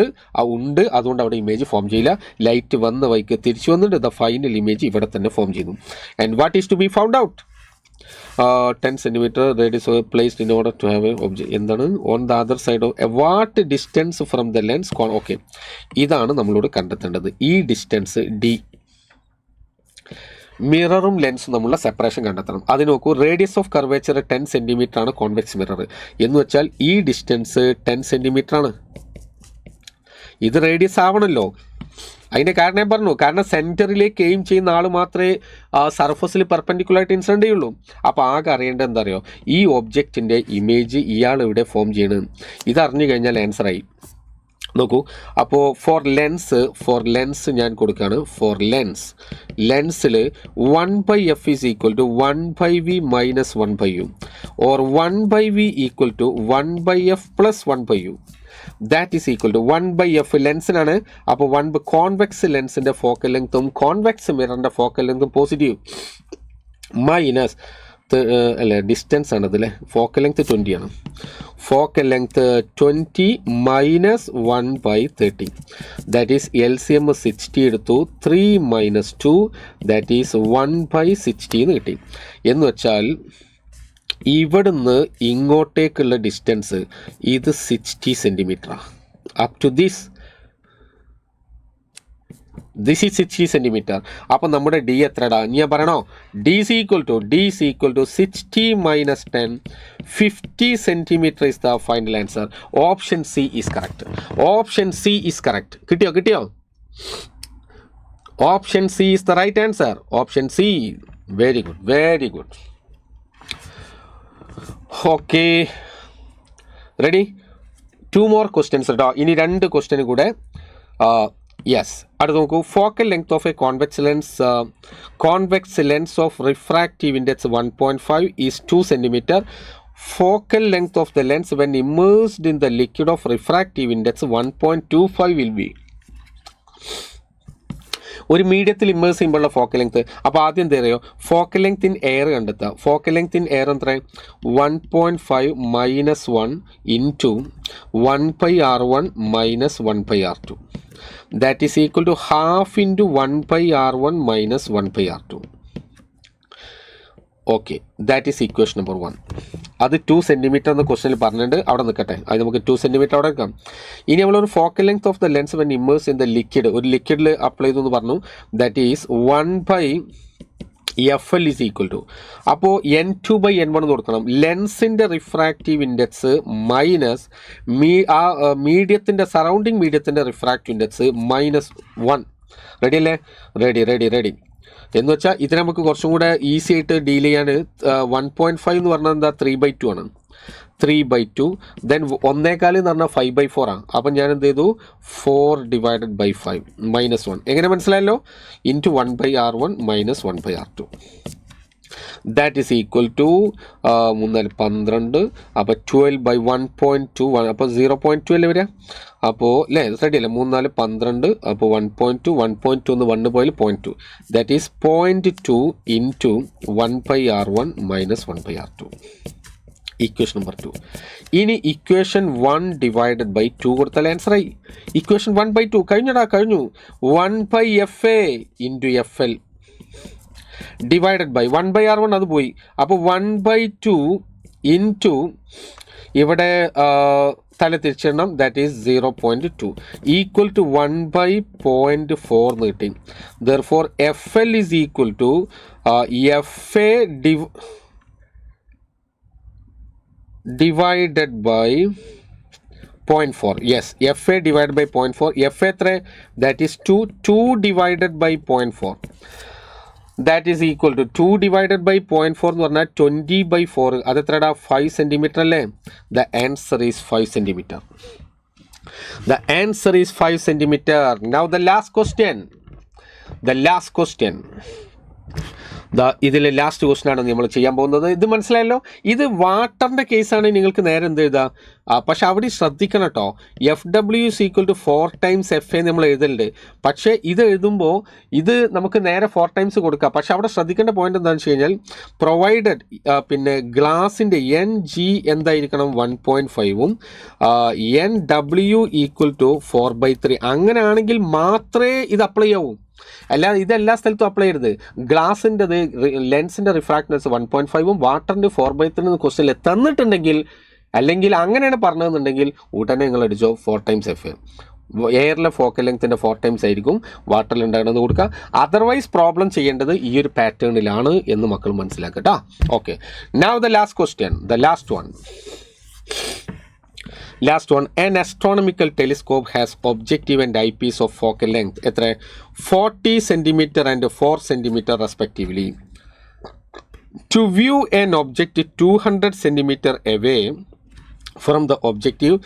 ഉണ്ട്, അതുകൊണ്ട് അവിടെ ഇമേജ് ഫോം ചെയ്യില്ല. ലൈറ്റ് വന്ന വഴിക്ക് തിരിച്ചു വന്നിട്ട് ദ ഫൈനൽ ഇമേജ് ഇവിടെ തന്നെ ഫോം ചെയ്തു. And what is to be found out? 10 centimeter radius placed in order to have a object. എന്താണ് on the other side of what distance from the lens. Okay, ഇതാണ് നമ്മളോട് കണ്ടെത്തേണ്ടത്. ഈ distance D, മിററും ലെൻസും തമ്മിലുള്ള separation കണ്ടെത്തണം. അത് നോക്കൂ, റേഡിയസ് ഓഫ് കർവേച്ചർ 10 centimeter ആണ് കോൺവെക്സ് മിറർ എന്ന് വെച്ചാൽ ഈ ഡിസ്റ്റൻസ് 10 centimeter ആണ്. ഇത് റേഡിയസ് ആവണമല്ലോ. അതിൻ്റെ കാരണം ഞാൻ പറഞ്ഞു, കാരണം സെൻറ്ററിലേക്ക് എയിം ചെയ്യുന്ന ആൾ മാത്രമേ സർഫസിൽ പെർപെൻഡിക്കുലറായിട്ട് ഇൻസിഡൻ്റ് ചെയ്യുള്ളൂ. അപ്പോൾ ആകെ അറിയേണ്ടത് എന്താ അറിയോ, ഈ ഒബ്ജക്റ്റിൻ്റെ ഇമേജ് ഇയാൾ ഇവിടെ ഫോം ചെയ്യണം. ഇതറിഞ്ഞു കഴിഞ്ഞാൽ ആൻസറായി. നോക്കൂ, അപ്പോൾ ഫോർ ലെൻസ് ഞാൻ കൊടുക്കുകയാണ്. ഫോർ ലെൻസിൽ 1/f is equal to 1/v minus 1/u or 1/v equal to 1/f plus 1/u. That is equal to 1/f ലെൻസിനാണ്. അപ്പോൾ 1 കോൺവെക്സ് ലെൻസിൻ്റെ ഫോക്കൽ ലെങ്ത്തും കോൺവെക്സ് മിററിൻ്റെ ഫോക്കൽ ലെങ്ത്തും പോസിറ്റീവ് മൈനസ് അല്ലേ ഡിസ്റ്റൻസ് ആണ് അതിലെ ഫോക്കൽ ലെങ്ത് 20 ആണ്. Focal length 20 minus 1/30 that is LCM 60 എടുത്തു. 3 മൈനസ് 2 ദാറ്റ് ഈസ് 1/60 എന്ന് കിട്ടി. എന്ന് വെച്ചാൽ ഇവിടുന്ന് ഇങ്ങോട്ടേക്കുള്ള ഡിസ്റ്റൻസ് ഇത് 60 centimeter. Up to this is 60 centimeter. അപ്പോൾ നമ്മുടെ ഡി എത്രടാ ഞാൻ പറയണോ? ഡി is equal to 60 minus 10, 50 centimeter is the final answer. Option C is correct. കിട്ടിയോ? Option C is the right answer. Option C. Very good. Okay, ready? 2 more questions കേട്ടോ. ഇനി 2 question കൂടെ. യെസ്, അടുത്ത് നോക്കൂ. Focal length of A convex lens of refractive index 1.5 is 2 centimeter. Focal length of the lens when immersed in the liquid of refractive index 1.25 will be. ഒരു മീഡിയത്തിൽ immerse ചെയ്യുമ്പോഴുള്ള focal length. അപ്പോൾ ആദ്യം എന്താ അറിയോ, ഫോക്കൽ ലെങ്ത് ഇൻ എയർ കണ്ടെത്തുക. Focal length in air എത്ര? 1.5 minus 1 into 1/r1 minus 1/r2. That is equal to half into 1/r1 minus 1/r2. Okay, that is equation number 1. അത് 2 centimeter എന്ന ക്വസ്റ്റനിൽ പറഞ്ഞിട്ടുണ്ട്. അവിടെ നിൽക്കട്ടെ, അത് നമുക്ക് 2 centimeter അവിടെ എടുക്കാം. ഇനി നമ്മളൊരു focal length of the lens when immerse in the liquid, ഒരു ലിക്വിഡിൽ അപ്ലൈ ചെയ്തു എന്ന് പറഞ്ഞു. That is 1/FL is equal to, അപ്പോൾ N2/N1 കൊടുക്കണം. ലെൻസിൻ്റെ റിഫ്രാക്റ്റീവ് ഇൻഡെക്സ് മൈനസ് മീഡിയത്തിൻ്റെ സറൗണ്ടിങ് മീഡിയത്തിൻ്റെ റിഫ്രാക്റ്റീവ് ഇൻഡെക്സ് -1. റെഡി അല്ലേ? റെഡി എന്ന് വെച്ചാൽ ഇത് നമുക്ക് കുറച്ചും കൂടെ ഈസി ആയിട്ട് ഡീൽ ചെയ്യാൻ 1.5 എന്ന് പറഞ്ഞാൽ എന്താ 3/2 ആണ്. 3/2 ദെൻ 1/4 എന്ന് പറഞ്ഞാൽ 5/4 ആണ്. അപ്പം ഞാൻ എന്ത് ചെയ്തു, 4/5 -1. എങ്ങനെ മനസ്സിലായല്ലോ? Into 1/r1 minus 1/r2. That is equal to 3×12. അപ്പോൾ 12/1.2. അപ്പോൾ 0.2 അല്ലേ വരിക? അപ്പോൾ അല്ലേ റെഡി അല്ലേ? 3×4 = 12. അപ്പോൾ 1.2 എന്ന് 1 പോയാൽ 0.2. That is 0.2 into 1/r1 minus 1/r2. Equation number 2. ഇനി ഇക്വേഷൻ 1/2 കൊടുത്താൽ ആൻസറായി. ഇക്വേഷൻ 1/2 കഴിഞ്ഞു. 1/FA into FL divided by 1/r1 അത് പോയി. അപ്പോൾ 1/2 ഇൻറ്റു ഇവിടെ തല തിരിച്ചിടണം. ദാറ്റ് ഈസ് 0.2 ഈക്വൽ ടു 1/0.4 എന്ന് കിട്ടി. Therefore FL is equal to FA divided by 0.4. Yes, FA divided by 0.4. FA എത്ര? That is 2 divided by 0.4. That is equal to 2 divided by 0.4 എന്ന് പറഞ്ഞാൽ 20/4. അത് എത്രടാ? 5 centimeter അല്ലേ? The answer is 5 centimeter. The answer is 5 centimeter. Now the last question. ഇതിലെ last question ആണ് നമ്മൾ ചെയ്യാൻ പോകുന്നത്. ഇത് മനസ്സിലായല്ലോ. ഇത് വാട്ടറിൻ്റെ കേസാണ്. നിങ്ങൾക്ക് നേരെ എന്ത് എഴുതാം, പക്ഷെ അവിടെ ശ്രദ്ധിക്കണം കേട്ടോ. FW = 4 times FA നമ്മൾ എഴുതലുണ്ട്. പക്ഷേ ഇത് എഴുതുമ്പോൾ ഇത് നമുക്ക് നേരെ 4 times കൊടുക്കാം. പക്ഷെ അവിടെ ശ്രദ്ധിക്കേണ്ട പോയിന്റ് എന്താണെന്ന് വെച്ച് കഴിഞ്ഞാൽ പ്രൊവൈഡഡ് പിന്നെ ഗ്ലാസിൻ്റെ NG എന്തായിരിക്കണം 1.5ഉം NW = 4/3. അങ്ങനെയാണെങ്കിൽ മാത്രമേ ഇത് അപ്ലൈ ആവൂ. അല്ലാതെ ഇതെല്ലാ സ്ഥലത്തും അപ്ലൈ ചെയ്യരുത്. ഗ്ലാസിൻ്റെത് ലെൻസിൻ്റെ റിഫ്രാക്റ്റൻസ് 1.5ഉം വാട്ടറിൻ്റെ 4/3 ക്വസ്റ്റ്യനിൽ തന്നിട്ടുണ്ടെങ്കിൽ, അല്ലെങ്കിൽ അങ്ങനെയാണ് പറഞ്ഞതെന്നുണ്ടെങ്കിൽ ഉടനെ നിങ്ങൾ അടിച്ചോ 4 times FA. എയറിലെ ഫോക്കൽ ലെങ്ത്തിൻ്റെ 4 times ആയിരിക്കും, വാട്ടറിൽ ഉണ്ടാകണമെന്ന് കൊടുക്കുക. അതർവൈസ് പ്രോബ്ലം ചെയ്യേണ്ടത് ഈ ഒരു പാറ്റേണിലാണ് എന്ന് മക്കൾ മനസ്സിലാക്കട്ടോ. Okay, now the last question, the last one. An astronomical telescope has objective and eyepiece of focal length എത്ര 40 cm and 4 cm respectively. To view an object 200 cm away from the objective,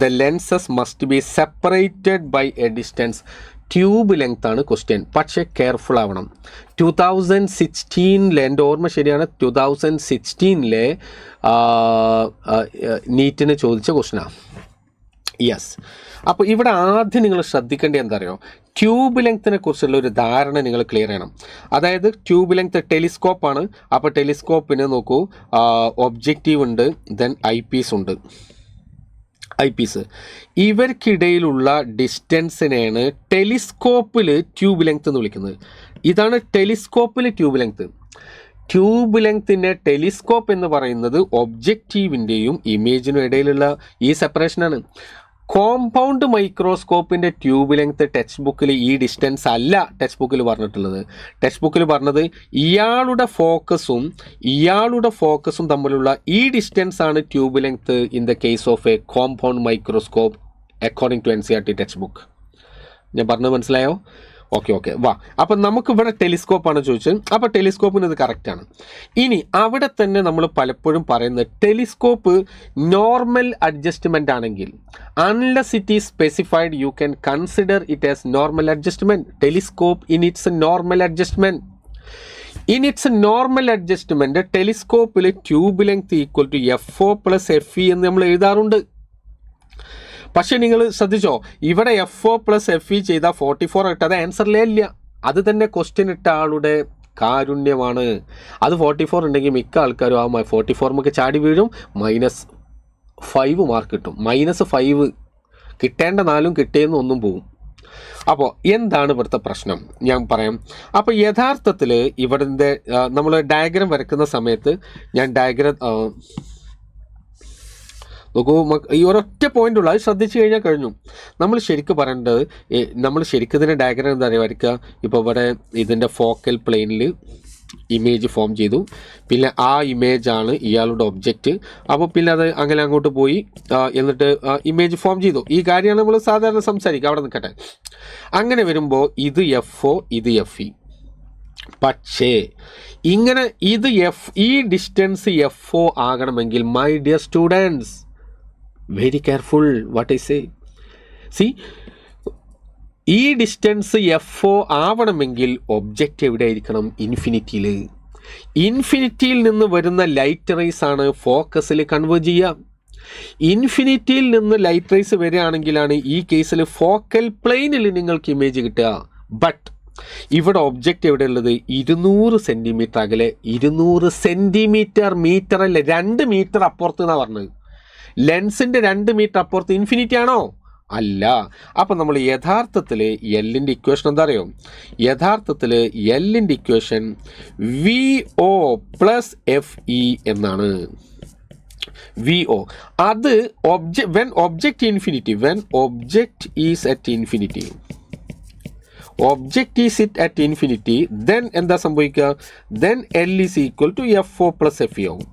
the lenses must be separated by a distance. Tube length ആണ് question. പക്ഷേ careful ആവണം. 2016 എൻ്റെ ഓർമ്മ ശരിയാണ്, 2016 നീറ്റിന് ചോദിച്ച ക്വസ്റ്റ്യനാണ്. Yes. അപ്പോൾ ഇവിടെ ആദ്യം നിങ്ങൾ ശ്രദ്ധിക്കേണ്ടത് എന്താ അറിയോ, ട്യൂബ് ലെങ്ത്തിനെ കുറിച്ചുള്ള ഒരു ധാരണ നിങ്ങൾ ക്ലിയർ ചെയ്യണം. അതായത് ട്യൂബ് ലെങ്ത്ത് ടെലിസ്കോപ്പാണ്. അപ്പോൾ ടെലിസ്കോപ്പിന് നോക്കൂ, ഒബ്ജക്റ്റീവ് ഉണ്ട്, ദെൻ ഐപീസ് ഉണ്ട്. ഐപീസ് ഇവർക്കിടയിലുള്ള ഡിസ്റ്റൻസിനെയാണ് ടെലിസ്കോപ്പിൽ ട്യൂബ് ലെങ്ത്ത് എന്ന് വിളിക്കുന്നത്. ഇതാണ് ടെലിസ്കോപ്പിൽ ട്യൂബ് ലെങ്ത്ത്. ട്യൂബ് ലെങ്ത്തിൻ്റെ ടെലിസ്കോപ്പ് എന്ന് പറയുന്നത് ഒബ്ജക്റ്റീവിൻ്റെയും ഇമേജിനും ഇടയിലുള്ള ഈ സെപ്പറേഷനാണ്. കോമ്പൗണ്ട് മൈക്രോസ്കോപ്പിൻ്റെ ട്യൂബ് ലെങ്ത്ത് ടെക്സ്റ്റ് ബുക്കിൽ ഈ ഡിസ്റ്റൻസ് അല്ല ടെക്സ്റ്റ് ബുക്കിൽ പറഞ്ഞിട്ടുള്ളത്. ടെക്സ്റ്റ് ബുക്കിൽ പറഞ്ഞത് ഇയാളുടെ ഫോക്കസും തമ്മിലുള്ള ഈ ഡിസ്റ്റൻസ് ആണ് tube length in the case of a compound microscope according to NCERT textbook. ഞാൻ പറഞ്ഞത് മനസ്സിലായോ? ഓക്കെ വാ. അപ്പം നമുക്കിവിടെ ടെലിസ്കോപ്പാണ് ചോദിച്ചത്. അപ്പോൾ ടെലിസ്കോപ്പിന് ഇത് കറക്റ്റാണ്. ഇനി അവിടെ തന്നെ നമ്മൾ പലപ്പോഴും പറയുന്നത് ടെലിസ്കോപ്പ് നോർമൽ അഡ്ജസ്റ്റ്മെൻ്റ് ആണെങ്കിൽ, unless it is specified, you can consider it as normal adjustment. Telescope in its normal adjustment. In its normal adjustment ടെലിസ്കോപ്പിൽ ട്യൂബ് ലെങ്ത് = FO + FE എന്ന് നമ്മൾ എഴുതാറുണ്ട്. പക്ഷേ നിങ്ങൾ ശ്രദ്ധിച്ചോ, ഇവിടെ FO + FE ചെയ്താൽ 44 ഇട്ടത് ആൻസറിലേ ഇല്ല. അത് തന്നെ ക്വസ്റ്റ്യൻ ഇട്ട ആളുടെ കാരുണ്യമാണ്. അത് 44 ഉണ്ടെങ്കിൽ മിക്ക ആൾക്കാരും ആ 44 ചാടി വീഴും, -5 മാർക്ക് കിട്ടും. -5 കിട്ടേണ്ട 4 കിട്ടിയെന്ന് ഒന്നും പോവും. അപ്പോൾ എന്താണ് ഇവിടുത്തെ പ്രശ്നം ഞാൻ പറയാം. അപ്പോൾ യഥാർത്ഥത്തിൽ ഇവിടെ നമ്മൾ ഡയഗ്രാം വരയ്ക്കുന്ന സമയത്ത് ഞാൻ ഡയഗ്രാം നോക്കൂ, ഈ ഒരൊറ്റ പോയിൻ്റ് ഉള്ളൂ, അത് ശ്രദ്ധിച്ചു കഴിഞ്ഞാൽ കഴിഞ്ഞു. നമ്മൾ ശരിക്കും പറയേണ്ടത്, നമ്മൾ ശരിക്കും ഇതിൻ്റെ ഡയഗ്രാം എന്താ പറയുക വരയ്ക്കുക. ഇപ്പോൾ ഇവിടെ ഇതിൻ്റെ ഫോക്കൽ പ്ലെയിനിൽ ഇമേജ് ഫോം ചെയ്തു, പിന്നെ ആ ഇമേജാണ് ഇയാളുടെ ഒബ്ജക്റ്റ്. അപ്പോൾ പിന്നെ അത് അങ്ങനെ അങ്ങോട്ട് പോയി, എന്നിട്ട് ഇമേജ് ഫോം ചെയ്തു. ഈ കാര്യമാണ് നമ്മൾ സാധാരണ സംസാരിക്കുക. അവിടെ നിൽക്കട്ടെ. അങ്ങനെ വരുമ്പോൾ ഇത് FO, ഇത് FE. പക്ഷേ ഇങ്ങനെ ഈ ഡിസ്റ്റൻസ് FO ആകണമെങ്കിൽ, my dear students, very careful what I say. See, ഈ ഡിസ്റ്റൻസ് FO ആവണമെങ്കിൽ ഒബ്ജക്റ്റ് എവിടെ ആയിരിക്കണം? ഇൻഫിനിറ്റിയിൽ. ഇൻഫിനിറ്റിയിൽ നിന്ന് വരുന്ന ലൈറ്റ് റേസ് ആണ് ഫോക്കസിൽ കൺവേർട്ട് ചെയ്യുക. ഇൻഫിനിറ്റിയിൽ നിന്ന് ലൈറ്റ് റേസ് വരികയാണെങ്കിലാണ് ഈ കേസിൽ ഫോക്കൽ പ്ലെയിനിൽ നിങ്ങൾക്ക് ഇമേജ് കിട്ടുക. ബട്ട് ഇവിടെ ഒബ്ജക്റ്റ് എവിടെ ഉള്ളത്? 200 സെൻറ്റിമീറ്റർ അകലെ. 200 സെൻറ്റിമീറ്റർ, മീറ്റർ അല്ല, 2 മീറ്റർ അപ്പുറത്ത് എന്നാണ് പറഞ്ഞത്. ലെൻസിൻ്റെ 2 മീറ്റർ അപ്പുറത്ത് ഇൻഫിനിറ്റി ആണോ? അല്ല. അപ്പം നമ്മൾ യഥാർത്ഥത്തിൽ എല്ലിൻ്റെ ഇക്വേഷൻ എന്താ അറിയോ? യഥാർത്ഥത്തിൽ എല്ലിൻ്റെ ഇക്വേഷൻ VO + FE എന്നാണ്. VO അത് when object is at infinity, object is at infinity, then എന്താ സംഭവിക്കുക? then L is equal to FO + FE ആവും.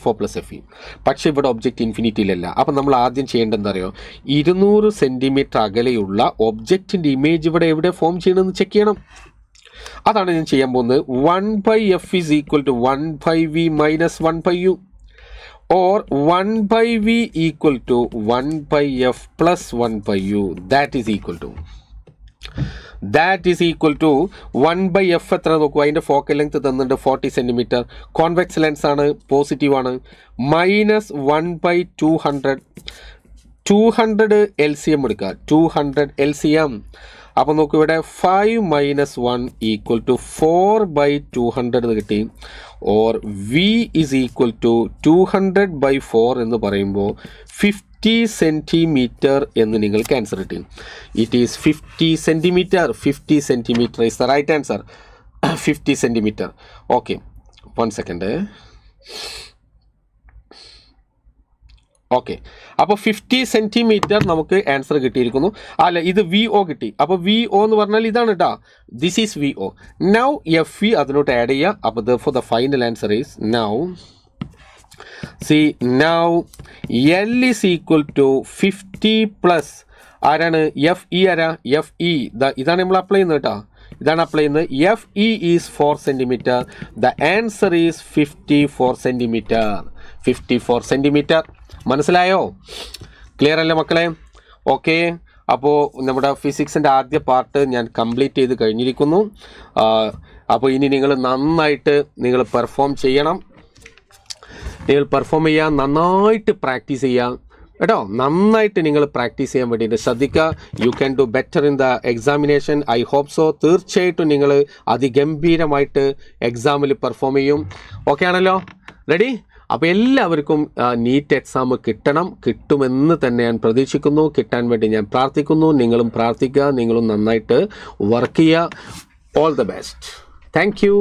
FO + FE. പക്ഷേ ഇവിടെ ഒബ്ജക്റ്റ് ഇൻഫിനിറ്റിയിലല്ല. അപ്പം നമ്മൾ ആദ്യം ചെയ്യേണ്ടത് എന്താ അറിയോ? 200 സെൻറ്റിമീറ്റർ അകലെയുള്ള ഒബ്ജക്റ്റിൻ്റെ ഇമേജ് ഇവിടെ എവിടെ ഫോം ചെയ്യണമെന്ന് ചെക്ക് ചെയ്യണം. അതാണ് ഞാൻ ചെയ്യാൻ പോകുന്നത്. 1/F is equal to 1/V - 1/U, or 1/V = 1/F + 1/U. that is equal to that is equal to 1/f എത്ര നോക്കൂ, അതിൻ്റെ ഫോക്കൽ ലെങ്ത് തന്നിട്ടുണ്ട് 40 സെൻറ്റിമീറ്റർ. കോൺവെക്സ് ലെൻസ് ആണ്, പോസിറ്റീവ് ആണ്. -1/200 200 LCM എടുക്കുക, 200 LCM. അപ്പോൾ നോക്കൂ ഇവിടെ 5 - 1 = 4/200 എന്ന് കിട്ടി. Or V is equal to 200/4 എന്ന് പറയുമ്പോൾ 50 സെൻറ്റിമീറ്റർ എന്ന് നിങ്ങൾക്ക് ആൻസർ കിട്ടി. It is 50 centimeter. 50 centimeter is the right answer. 50 centimeter. Okay, 1 second. Okay, അപ്പോൾ 50 സെൻറ്റിമീറ്റർ നമുക്ക് ആൻസർ കിട്ടിയിരിക്കുന്നു. അല്ല, ഇത് VO കിട്ടി. അപ്പോൾ VO എന്ന് പറഞ്ഞാൽ ഇതാണ് കേട്ടോ, this is VO. Now FV അതിനോട്ട് ആഡ് ചെയ്യുക. അപ്പോൾ for the final answer is now L is equal to 50 plus ആരാണ് FE, ആരാ FE, ഇതാണ് നമ്മൾ അപ്ലൈ ചെയ്യുന്നത് കേട്ടോ, ഇതാണ് അപ്ലൈ ചെയ്യുന്നത്. FE is 4 centimetre. The answer is 54 centimetre. 54 centimetre. മനസ്സിലായോ? ക്ലിയർ അല്ലേ മക്കളെ? ഓക്കെ, അപ്പോൾ നമ്മുടെ ഫിസിക്സിൻ്റെ ആദ്യ പാർട്ട് ഞാൻ കംപ്ലീറ്റ് ചെയ്ത് കഴിഞ്ഞിരിക്കുന്നു. അപ്പോൾ ഇനി നിങ്ങൾ നന്നായിട്ട് പെർഫോം ചെയ്യണം. നിങ്ങൾ പെർഫോം ചെയ്യാൻ നന്നായിട്ട് പ്രാക്ടീസ് ചെയ്യാം കേട്ടോ. നന്നായിട്ട് നിങ്ങൾ പ്രാക്ടീസ് ചെയ്യാൻ വേണ്ടിയിട്ട് ശ്രദ്ധിക്കുക. You can do better in the examination. I hope so. തീർച്ചയായിട്ടും നിങ്ങൾ അതിഗംഭീരമായിട്ട് എക്സാമിൽ പെർഫോം ചെയ്യും. ഓക്കെ ആണല്ലോ? റെഡി? അപ്പോൾ എല്ലാവർക്കും നീറ്റ് എക്സാം കിട്ടുമെന്ന് തന്നെ ഞാൻ പ്രതീക്ഷിക്കുന്നു. കിട്ടാൻ വേണ്ടി ഞാൻ പ്രാർത്ഥിക്കുന്നു. നിങ്ങളും പ്രാർത്ഥിക്കുക, നിങ്ങളും നന്നായിട്ട് വർക്ക് ചെയ്യുക. All the best. Thank you.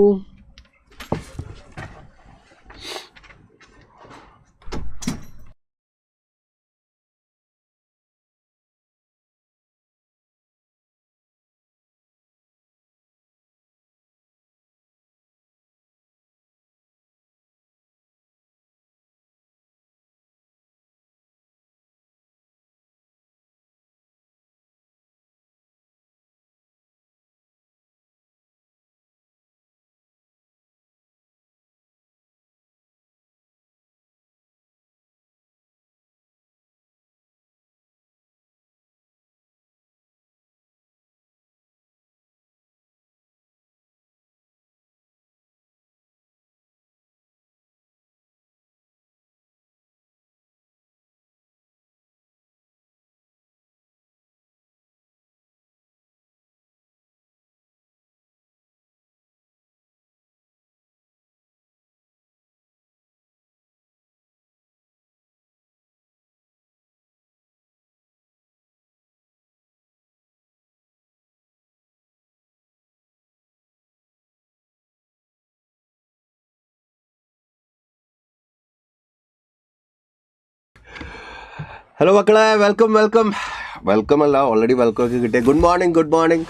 Hello മക്കളെ, വെൽക്കം അല്ല, ഓൾറെഡി വെൽക്കം ഒക്കെ കിട്ടിയ. ഗുഡ് മോർണിംഗ്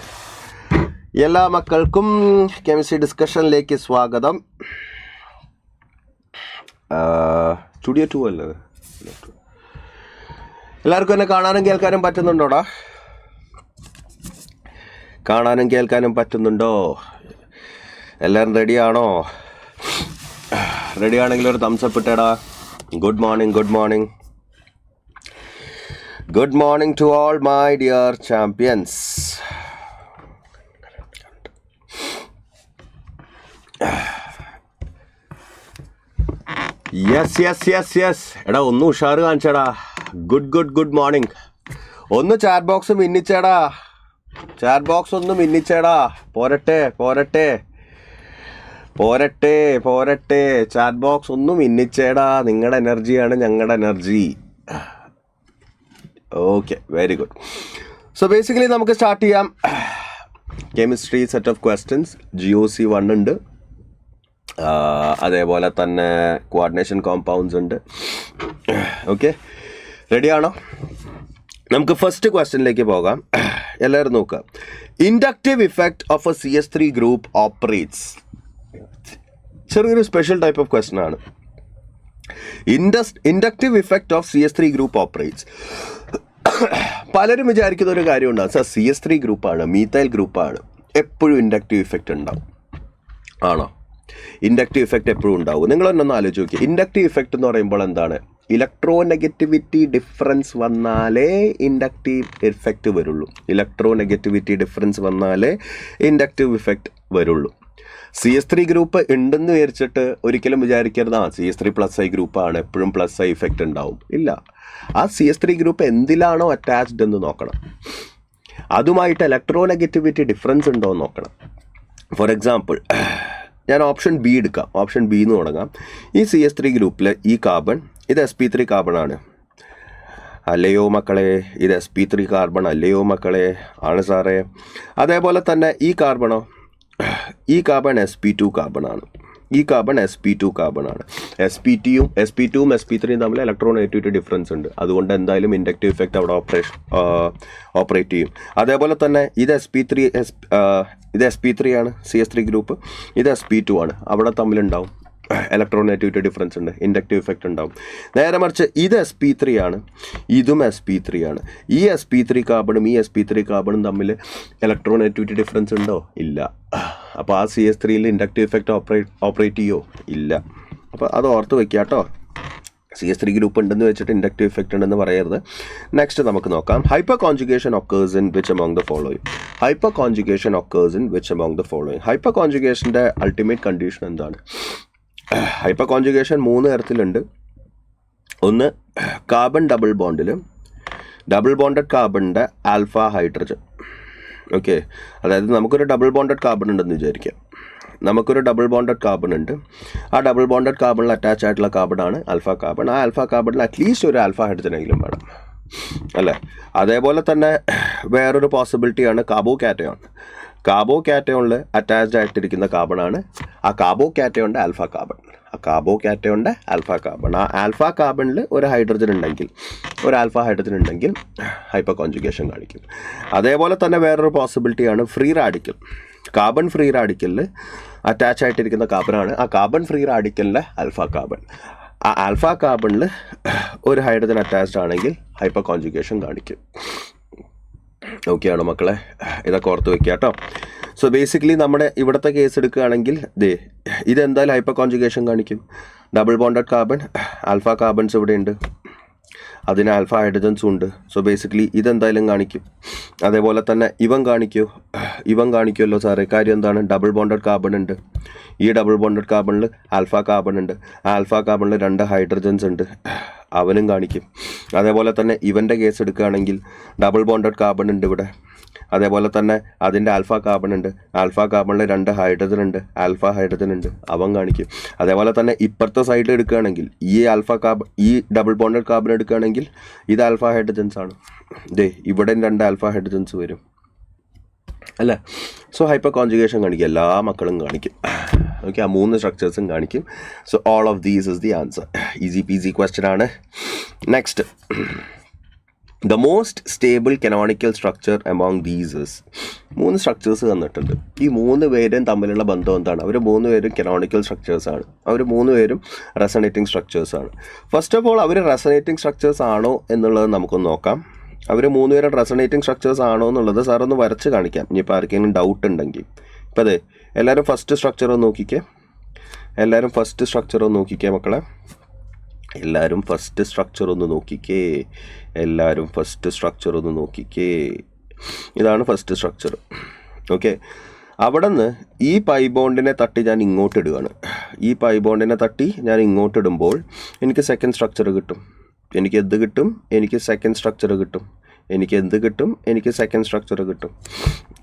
എല്ലാ മക്കൾക്കും കെമിസ്ട്രി ഡിസ്കഷനിലേക്ക് സ്വാഗതം. സ്റ്റുഡിയോ 2 അല്ലേ? എല്ലാവർക്കും എന്നെ കാണാനും കേൾക്കാനും പറ്റുന്നുണ്ടോടാ? കാണാനും കേൾക്കാനും പറ്റുന്നുണ്ടോ? എല്ലാവരും റെഡിയാണോ? റെഡിയാണെങ്കിൽ ഒരു തംസപ്പ് ഇട്ടേടാ. Good morning. Good morning to all my dear champions. Yes. എടാ ഒന്ന് ഉഷാറ് കാണിച്ചടാ. Good morning. ഒന്ന് ചാറ്റ് ബോക്സ് മിന്നിച്ചേടാ. ഒന്ന് മിന്നിച്ചേടാ. പോരട്ടെ. ചാറ്റ് ബോക്സ് ഒന്ന് മിന്നിച്ചേടാ. നിങ്ങളുടെ എനർജിയാണ് ഞങ്ങളുടെ energy. Okay, very good. So basically നമുക്ക് സ്റ്റാർട്ട് ചെയ്യാം. Chemistry set of questions GOC 1 ഉണ്ട്. അതേപോലെ തന്നെ കോർഡിനേഷൻ കോമ്പൗണ്ട്സ് ഉണ്ട്. ഓക്കെ, റെഡിയാണോ? നമുക്ക് ഫസ്റ്റ് ക്വസ്റ്റ്യനിലേക്ക് പോകാം. എല്ലാവരും നോക്കുക. Inductive effect of A CS3 group operates. ചെറിയൊരു സ്പെഷ്യൽ ടൈപ്പ് ഓഫ് ക്വസ്റ്റ്യൻ ആണ്. Inductive effect of CS3 group operates. പലരും വിചാരിക്കുന്ന ഒരു കാര്യമുണ്ട്, സാർ CS3 ഗ്രൂപ്പാണ്, മീത്തൈൽ ഗ്രൂപ്പാണ്, എപ്പോഴും ഇൻഡക്റ്റീവ് ഇഫക്റ്റ് ഉണ്ടാവും. ആണോ? ഇൻഡക്റ്റീവ് ഇഫക്റ്റ് എപ്പോഴും ഉണ്ടാവും. നിങ്ങളൊന്നൊന്ന് ആലോചിച്ച് നോക്കിയാൽ ഇൻഡക്റ്റീവ് ഇഫക്റ്റ് എന്ന് പറയുമ്പോൾ എന്താണ്? ഇലക്ട്രോനെഗറ്റിവിറ്റി ഡിഫറൻസ് വന്നാലേ ഇൻഡക്റ്റീവ് ഇഫക്റ്റ് വരുള്ളൂ. ഇലക്ട്രോനെഗറ്റിവിറ്റി ഡിഫറൻസ് വന്നാലേ ഇൻഡക്റ്റീവ് ഇഫക്റ്റ് വരുള്ളൂ. CS3 ഗ്രൂപ്പ് ഉണ്ടെന്ന് വിചാരിച്ചിട്ട് ഒരിക്കലും വിചാരിക്കരുത് CS3+I ഗ്രൂപ്പാണ് എപ്പോഴും +I ഇഫക്റ്റ് ഉണ്ടാവും. ഇല്ല, ആ CS3 ഗ്രൂപ്പ് എന്തിലാണോ അറ്റാച്ച്ഡ് എന്ന് നോക്കണം. അതുമായിട്ട് ഇലക്ട്രോനെഗറ്റിവിറ്റി ഡിഫറൻസ് ഉണ്ടോ എന്ന് നോക്കണം. ഫോർ എക്സാമ്പിൾ, ഞാൻ ഓപ്ഷൻ ബി എടുക്കാം. ഓപ്ഷൻ ബി എന്ന് തുടങ്ങാം. ഈ CS3 ഗ്രൂപ്പിൽ ഈ കാർബൺ, ഇത് sp3 കാർബണാണ്. അല്ലയോ മക്കളെ, ഇത് sp3 കാർബൺ അല്ലയോ മക്കളെ? ആണ് സാറേ. അതേപോലെ തന്നെ ഈ കാർബണോ, ഈ കാർബൺ sp2 കാർബണാണ്. ഈ കാർബൺ sp2 കാർബണാണ്. sp2ഉം sp3യും തമ്മിൽ ഇലക്ട്രോനെഗറ്റിവിറ്റി ഡിഫറൻസ് ഉണ്ട്. അതുകൊണ്ട് എന്തായാലും ഇൻഡക്റ്റീവ് ഇഫക്റ്റ് അവിടെ ഓപ്പറേറ്റ് ചെയ്യും. അതേപോലെ തന്നെ ഇത് sp3 ആണ് CS3 ഗ്രൂപ്പ്, ഇത് sp2 ആണ്. അവിടെ തമ്മിലുണ്ടാവും ഇലക്ട്രോനെഗറ്റിവിറ്റി ഡിഫറൻസ് ഉണ്ട്, ഇൻഡക്റ്റീവ് ഇഫക്റ്റ് ഉണ്ടാവും. നേരെ മറിച്ച് ഇത് sp3 ആണ്, ഇതും sp3 ആണ്. ഈ sp3 കാർബണും ഈ sp3 കാർബണും തമ്മിൽ ഇലക്ട്രോനെഗറ്റിവിറ്റി ഡിഫറൻസ് ഉണ്ടോ? ഇല്ല. അപ്പോൾ ആ CS3യിൽ ഇൻഡക്റ്റീവ് ഇഫക്റ്റ് ഓപ്പറേറ്റ് ചെയ്യോ? ഇല്ല. അപ്പോൾ അത് ഓർത്ത് വെക്കുക കേട്ടോ. CS3 ഗ്രൂപ്പ് ഉണ്ടെന്ന് വെച്ചിട്ട് ഇൻഡക്റ്റീവ് ഇഫക്റ്റ് ഉണ്ടെന്ന് പറയരുത്. നെക്സ്റ്റ് നമുക്ക് നോക്കാം. Hyperconjugation occurs in which among the following. Hyperconjugation occurs in which among the following. Hyper കോൺജുഗേഷൻ്റെ അൾട്ടിമേറ്റ് കണ്ടീഷൻ എന്താണ്? ഹൈപ്പർ കോൺജുഗേഷൻ 3 തരത്തിലുണ്ട്. ഒന്ന്, കാർബൺ ഡബിൾ ബോണ്ടിൽ ഡബിൾ ബോണ്ടഡ് കാർബണിൻ്റെ ആൽഫ ഹൈഡ്രജൻ. ഓക്കെ, അതായത് നമുക്കൊരു ഡബിൾ ബോണ്ടഡ് കാർബൺ ഉണ്ടെന്ന് വിചാരിക്കാം. നമുക്കൊരു ഡബിൾ ബോണ്ടഡ് കാർബൺ ഉണ്ട്. ആ ഡബിൾ ബോണ്ടഡ് കാർബണിൽ അറ്റാച്ച് ആയിട്ടുള്ള കാർബണാണ് ആൽഫ കാർബൺ. ആ ആൽഫ കാർബണിൽ അറ്റ്ലീസ്റ്റ് ഒരു ആൽഫ ഹൈഡ്രജനെങ്കിലും വേണം, അല്ലേ? അതേപോലെ തന്നെ വേറൊരു പോസിബിലിറ്റിയാണ് കാർബോ കാറ്റയോൺ. കാർബോ കാറ്റയോണിൽ അറ്റാച്ച്ഡ് ആയിട്ടിരിക്കുന്ന കാർബണാണ് ആ കാർബോ കാറ്റയോണിൻ്റെ ആൽഫ കാർബൺ. ആ കാർബോ കാറ്റയോണിൻ്റെ ആൽഫ കാർബൺ. ആ ആൽഫ കാർബണിൽ ഒരു ഹൈഡ്രജൻ ഉണ്ടെങ്കിൽ, ഒരു ആൽഫ ഹൈഡ്രജൻ ഉണ്ടെങ്കിൽ ഹൈപ്പർ കോൺജുഗേഷൻ കാണിക്കും. അതേപോലെ തന്നെ വേറൊരു പോസിബിലിറ്റിയാണ് ഫ്രീ റാഡിക്കൽ. കാർബൺ ഫ്രീ റാഡിക്കലിൽ അറ്റാച്ച് ആയിട്ടിരിക്കുന്ന കാർബണാണ് ആ കാർബൺ ഫ്രീ റാഡിക്കലിൻ്റെ ആൽഫ കാർബൺ. ആ ആൽഫ കാർബണിൽ ഒരു ഹൈഡ്രജൻ അറ്റാച്ച്ഡ് ആണെങ്കിൽ ഹൈപ്പർ കോൺജുഗേഷൻ കാണിക്കും. ഓക്കെ ആണോ മക്കളെ? ഇതൊക്കെ ഓർത്ത് വെക്കുക കേട്ടോ. സോ ബേസിക്കലി നമ്മുടെ ഇവിടുത്തെ കേസ് എടുക്കുകയാണെങ്കിൽ ഇതെന്തായാലും ഹൈപ്പർ കോൺജുഗേഷൻ കാണിക്കും. Double bonded carbon, alpha carbons ഇവിടെ ഉണ്ട്, അതിന് ആൽഫ ഹൈഡ്രജൻസും ഉണ്ട്. സോ ബേസിക്കലി ഇതെന്തായാലും കാണിക്കും. അതേപോലെ തന്നെ ഇവൻ കാണിക്കുമല്ലോ സാറേ. കാര്യം എന്താണ്? ഡബിൾ ബോണ്ടഡ് കാർബൺ ഉണ്ട്. ഈ ഡബിൾ ബോണ്ടഡ് കാർബണിൽ ആൽഫ കാർബൺ ഉണ്ട്. ആ ആൽഫ കാർബണിൽ 2 ഹൈഡ്രജൻസ് ഉണ്ട്, അവനും കാണിക്കും. അതേപോലെ തന്നെ ഇവൻ്റെ കേസ് എടുക്കുകയാണെങ്കിൽ ഡബിൾ ബോണ്ടഡ് കാർബൺ ഉണ്ട് ഇവിടെ. അതേപോലെ തന്നെ അതിൻ്റെ ആൽഫ കാർബൺ ഉണ്ട്. ആൽഫ കാർബണിൽ 2 ഹൈഡ്രജൻ ഉണ്ട്, ആൽഫ ഹൈഡ്രജൻ ഉണ്ട്, അവൻ കാണിക്കും. അതേപോലെ തന്നെ ഇപ്പുറത്തെ സൈഡിൽ എടുക്കുകയാണെങ്കിൽ ഈ ഡബിൾ ബോണ്ടഡ് കാർബൺ എടുക്കുകയാണെങ്കിൽ ഇത് ആൽഫ ഹൈഡ്രജൻസ് ആണ്. ഇവിടെ 2 ആൽഫ ഹൈഡ്രജൻസ് വരും, അല്ലേ? സോ ഹൈപ്പർ കോൺജുഗേഷൻ കാണിക്കും, എല്ലാ മക്കളും കാണിക്കും. ഓക്കെ, ആ 3 സ്ട്രക്ചേഴ്സും കാണിക്കും. So all of these is the answer. Easy peasy question ആണ്. Next, the most stable canonical structure among these is. 3 structures തന്നിട്ടുണ്ട്. ഈ 3 പേരും തമ്മിലുള്ള ബന്ധം എന്താണ്? അവർ 3 പേരും കനോണിക്കൽ സ്ട്രക്ചേഴ്സാണ്. അവർ 3 പേരും റെസണേറ്റിംഗ് സ്ട്രക്ചേഴ്സാണ്. ഫസ്റ്റ് ഓഫ് ഓൾ, അവർ റെസണേറ്റിംഗ് സ്ട്രക്ചേഴ്സ് ആണോ എന്നുള്ളത് നമുക്കൊന്ന് നോക്കാം. അവർ 3 പേരും റെസണേറ്റിംഗ് സ്ട്രക്ചേഴ്സ് ആണോ എന്നുള്ളത് സാർ ഒന്ന് വരച്ച് കാണിക്കാം, ഇനിയിപ്പോൾ ആർക്കെങ്കിലും ഡൗട്ട് ഉണ്ടെങ്കിൽ. ഇപ്പോൾ എല്ലാവരും ഫസ്റ്റ് സ്ട്രക്ചർ ഒന്ന് നോക്കിക്കേ. മക്കളെ. എല്ലാവരും ഫസ്റ്റ് സ്ട്രക്ചർ ഒന്ന് നോക്കിക്കേ. ഇതാണ് ഫസ്റ്റ് സ്ട്രക്ചർ. ഓക്കെ, അവിടെ നിന്ന് ഈ പൈ ബോണ്ടിനെ തട്ടി ഞാൻ ഇങ്ങോട്ട് ഇടുകയാണ്. ഈ പൈ ബോണ്ടിനെ തട്ടി ഞാൻ ഇങ്ങോട്ട് ഇടുമ്പോൾ എനിക്ക് സെക്കൻഡ് സ്ട്രക്ചർ കിട്ടും. എനിക്ക് സെക്കൻഡ് സ്ട്രക്ചർ കിട്ടും.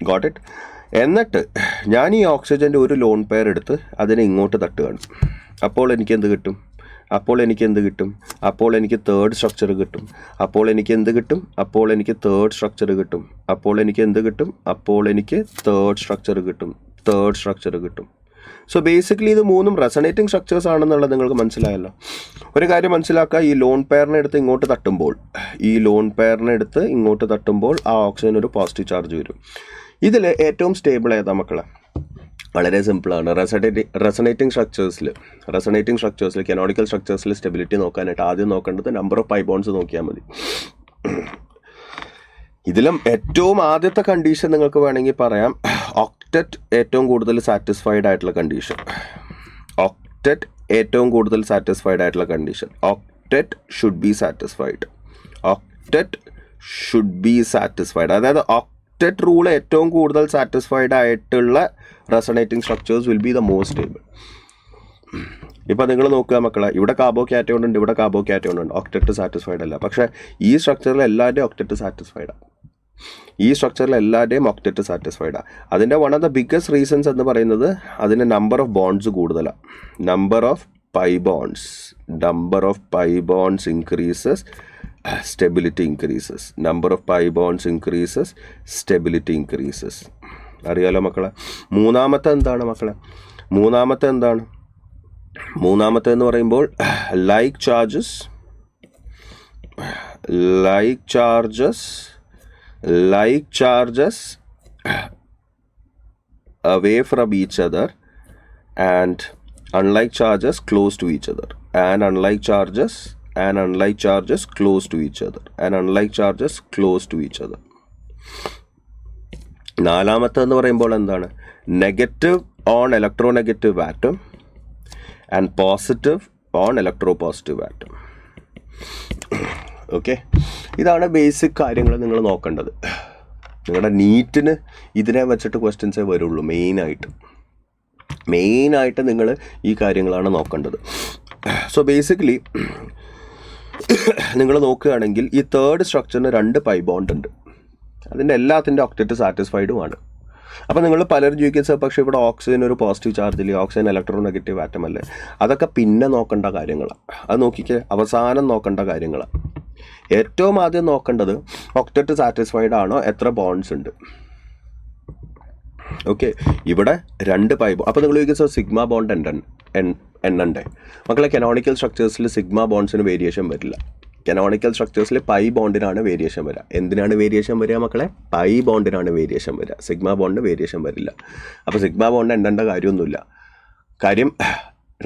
Got it? എന്നിട്ട് ഞാൻ ഈ ഓക്സിജൻ്റെ ഒരു ലോൺ പെയർ എടുത്ത് അതിനെ ഇങ്ങോട്ട് തട്ടുകയാണ്. അപ്പോൾ എനിക്ക് എന്ത് കിട്ടും? അപ്പോൾ എനിക്ക് തേർഡ് സ്ട്രക്ചർ കിട്ടും. അപ്പോൾ എനിക്ക് തേർഡ് സ്ട്രക്ചർ കിട്ടും. സോ ബേസിക്കലി ഇത് 3ഉം റെസണേറ്റിംഗ് സ്ട്രക്ചേഴ്സ് ആണെന്നുള്ളത് നിങ്ങൾക്ക് മനസ്സിലായല്ലോ. ഒരു കാര്യം മനസ്സിലാക്കുക, ഈ ലോൺ പെയറിനെ എടുത്ത് ഇങ്ങോട്ട് തട്ടുമ്പോൾ ആ ഓക്സിജൻ ഒരു പോസിറ്റീവ് ചാർജ് വരും. ഇതിൽ ഏറ്റവും സ്റ്റേബിൾ ഏതാ മക്കളെ? വളരെ സിമ്പിളാണ്. റെസണേറ്റിംഗ് സ്ട്രക്ചേഴ്സിൽ കനോണിക്കൽ സ്ട്രക്ചേഴ്സിൽ സ്റ്റെബിലിറ്റി നോക്കാനായിട്ട് ആദ്യം നോക്കേണ്ടത് നമ്പർ ഓഫ് പൈ ബോണ്ട്സ് നോക്കിയാൽ മതി. ഇതിലും ഏറ്റവും ആദ്യത്തെ കണ്ടീഷൻ നിങ്ങൾക്ക് വേണമെങ്കിൽ പറയാം, ഒക്ടറ്റ് ഏറ്റവും കൂടുതൽ സാറ്റിസ്ഫൈഡ് ആയിട്ടുള്ള condition. octet should be satisfied. Octet should be satisfied. അതായത് octet rule ഏറ്റവും കൂടുതൽ സാറ്റിസ്ഫൈഡ് ആയിട്ടുള്ള resonating structures will be the most stable. ഇപ്പം നിങ്ങൾ നോക്കുക മക്കളെ, ഇവിടെ കാർബോ കാറ്റയോൺ ഉണ്ട്, ഇവിടെ കാർബോ കാറ്റയോൺ ഉണ്ട്, ഒക്ടെറ്റ് സാറ്റിസ്ഫൈഡ് അല്ല. പക്ഷേ ഈ സ്ട്രക്ചറിൽ എല്ലാവരുടെയും ഒക്ടെറ്റ് സാറ്റിസ്ഫൈഡാണ്. ഈ സ്ട്രക്ചറിൽ എല്ലാവരുടെയും ഒക്ടെറ്റ് സാറ്റിസ്ഫൈഡാണ്. അതിൻ്റെ one of the biggest reasons എന്ന് പറയുന്നത് അതിൻ്റെ നമ്പർ ഓഫ് ബോൺഡ്സ് കൂടുതലാണ്. Number of pi bonds increases, stability increases. Number of pi bonds increases, stability increases. അറിയാലോ മക്കളെ. മൂന്നാമത്തെ എന്താണ് മക്കളെ? മൂന്നാമത്തെ എന്ന് പറയുമ്പോൾ like charges away from each other and unlike charges close to each other, and unlike charges close to each other, and unlike charges close to each other. നാലാമത്തെ എന്ന് പറയുമ്പോൾ എന്താണ്? Negative on electronegative atom and positive on electropositive atom. Okay, ഇതാണ് basic കാര്യങ്ങൾ നിങ്ങൾ നോക്കേണ്ടത്. നിങ്ങളുടെ നീറ്റിന് ഇതിനെ വെച്ചിട്ട് ക്വസ്റ്റ്യൻസേ വരുള്ളൂ. മെയിനായിട്ട് നിങ്ങൾ ഈ കാര്യങ്ങളാണ് നോക്കേണ്ടത്. സോ ബേസിക്കലി നിങ്ങൾ നോക്കുകയാണെങ്കിൽ ഈ തേർഡ് സ്ട്രക്ചറിന് 2 പൈ ബോണ്ട് ഉണ്ട്. അതിൻ്റെ എല്ലാത്തിൻ്റെ ഒക്ടെറ്റ് സാറ്റിസ്ഫൈഡുമാണ്. അപ്പോൾ നിങ്ങൾ പലരും ചോദിക്കുന്നത് പക്ഷേ ഇവിടെ ഓക്സിജൻ ഒരു പോസിറ്റീവ് ചാർജ് ഇല്ലേ, ഓക്സിജൻ ഇലക്ട്രോ നെഗറ്റീവ് ആറ്റം അല്ലേ? അതൊക്കെ പിന്നെ നോക്കേണ്ട കാര്യങ്ങളാണ്. അത് നോക്കിക്കേ, അവസാനം നോക്കേണ്ട കാര്യങ്ങളാണ്. ഏറ്റവും ആദ്യം നോക്കേണ്ടത് ഒക്ടെറ്റ് സാറ്റിസ്ഫൈഡ് ആണോ, എത്ര ബോണ്ട്സ് ഉണ്ട്. ഓക്കെ, ഇവിടെ 2 പൈ ബോണ്ട്. അപ്പോൾ നിങ്ങൾ ചോദിക്കുന്നത് സിഗ്മ ബോണ്ട് എണ്ണണ്ടേ? മക്കളെ, കനോണിക്കൽ സ്ട്രക്ചേഴ്സിൽ സിഗ്മ ബോണ്ട്സിന് വേരിയേഷൻ വരില്ല. കനോണിക്കൽ സ്ട്രക്ചേഴ്സിൽ പൈ ബോണ്ടിനാണ് വേരിയേഷൻ വരിക. എന്തിനാണ് വേരിയേഷൻ വരിക മക്കളെ? പൈ ബോണ്ടിനാണ് വേരിയേഷൻ വരിക. സിഗ്മ ബോണ്ടിന് വേരിയേഷൻ വരില്ല. അപ്പോൾ സിഗ്മ ബോണ്ട് എണ്ണേണ്ട കാര്യമൊന്നുമില്ല. കാര്യം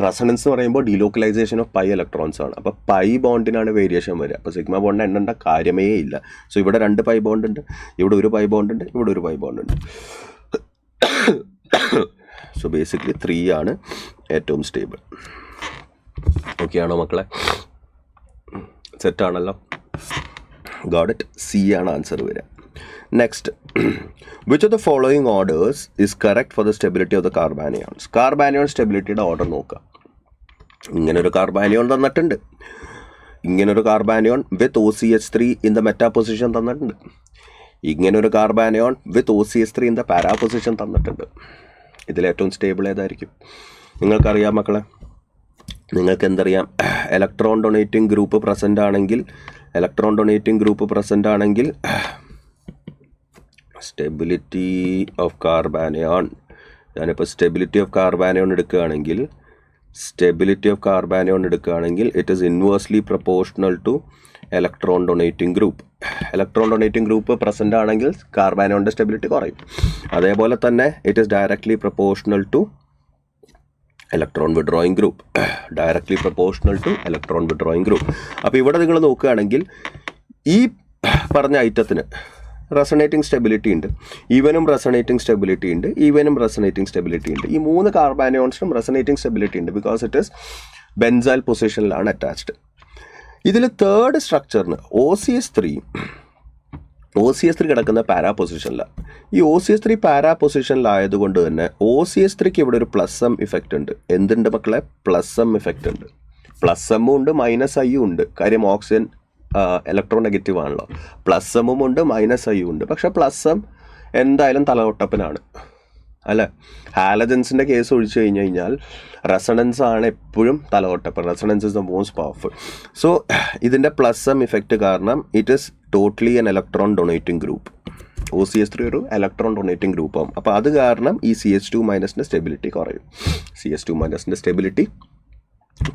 റെസണൻസ് എന്ന് പറയുമ്പോൾ ഡീലോക്കലൈസേഷൻ ഓഫ് പൈ ഇലക്ട്രോൺസ് ആണ്. അപ്പോൾ പൈ ബോണ്ടിനാണ് വേരിയേഷൻ വരിക. അപ്പോൾ സിഗ്മ ബോണ്ട് എണ്ണേണ്ട കാര്യമേ ഇല്ല. സോ ഇവിടെ 2 പൈ ബോണ്ട് ഉണ്ട്, ഇവിടെ 1 പൈ ബോണ്ട് ഉണ്ട്, ഇവിടെ 1 പൈ ബോണ്ട് ഉണ്ട്. സോ ബേസിക്കലി 3 ആണ് ഏറ്റവും സ്റ്റേബിൾ. ഓക്കെ ആണോ മക്കളെ? സെറ്റാണല്ലോ. Got it. സി ആണ് ആൻസർ വരിക. Next, which of the following orders is correct for the stability of the carbanions? Carbanion സ്റ്റെബിലിറ്റിയുടെ ഓർഡർ നോക്കുക. ഇങ്ങനൊരു കാർബാനിയോൺ തന്നിട്ടുണ്ട്, ഇങ്ങനൊരു carbanion with OCH3 in the meta position തന്നിട്ടുണ്ട്, ഇങ്ങനൊരു carbanion with OCH3 in the para position തന്നിട്ടുണ്ട്. ഇതിലേറ്റവും stable ഏതായിരിക്കും? നിങ്ങൾക്കറിയാം മക്കളെ, നിങ്ങൾക്ക് എന്തറിയാം? ഇലക്ട്രോൺ ഡൊണേറ്റിംഗ് ഗ്രൂപ്പ് പ്രസൻ്റ് ആണെങ്കിൽ സ്റ്റെബിലിറ്റി ഓഫ് കാർബാനിയോൺ, ഞാനിപ്പോൾ സ്റ്റെബിലിറ്റി ഓഫ് കാർബാനിയോൺ എടുക്കുകയാണെങ്കിൽ it is inversely proportional to electron donating group. Electron donating group present ആണെങ്കിൽ കാർബാനിയോണിൻ്റെ സ്റ്റെബിലിറ്റി കുറയും. അതേപോലെ തന്നെ it is directly proportional to electron withdrawing group. അപ്പോൾ ഇവിടെ നിങ്ങൾ നോക്കുകയാണെങ്കിൽ ഈ പറഞ്ഞ ഐറ്റത്തിന് റെസണേറ്റിംഗ് സ്റ്റെബിലിറ്റി ഉണ്ട്, ഈവനും റെസണേറ്റിംഗ് സ്റ്റെബിലിറ്റി ഉണ്ട്. ഈ 3 കാർബാനിയോൺസിനും റെസണേറ്റിംഗ് സ്റ്റെബിലിറ്റി ഉണ്ട്, ബിക്കോസ് ഇറ്റ് ഈസ് ബെൻസൈൽ പൊസിഷനിലാണ് അറ്റാച്ച്ഡ്. ഇതിൽ തേർഡ് സ്ട്രക്ചറിന് OCH3 കിടക്കുന്ന പാരാ പൊസിഷനിലാണ്. ഈ OCH3 പാരാ പൊസിഷനിലായതുകൊണ്ട് തന്നെ OCH3ക്ക് ഇവിടെ ഒരു +M ഇഫക്റ്റ് ഉണ്ട്. എന്തുണ്ട് മക്കളെ? +M ഇഫക്റ്റ് ഉണ്ട്. +M ഉണ്ട്, -I ഉണ്ട്. കാര്യം ഓക്സിജൻ ഇലക്ട്രോ നെഗറ്റീവ് ആണല്ലോ. +M ഉണ്ട്, -I ഉണ്ട്. പക്ഷേ +M എന്തായാലും തലതൊട്ടപ്പനാണ് അല്ലേ? ഹാലജൻസിൻ്റെ കേസ് ഒഴിച്ചു കഴിഞ്ഞാൽ റെസണൻസ് ആണ് എപ്പോഴും തലതൊട്ടപ്പൻ. Resonance is the most powerful. So ഇതിൻ്റെ +M ഇഫക്റ്റ് കാരണം it is totally an electron donating group. OCH3 ഒരു ഇലക്ട്രോൺ ഡൊണേറ്റിംഗ് ഗ്രൂപ്പാകും. അപ്പോൾ അത് കാരണം ഈ CH2- സ്റ്റെബിലിറ്റി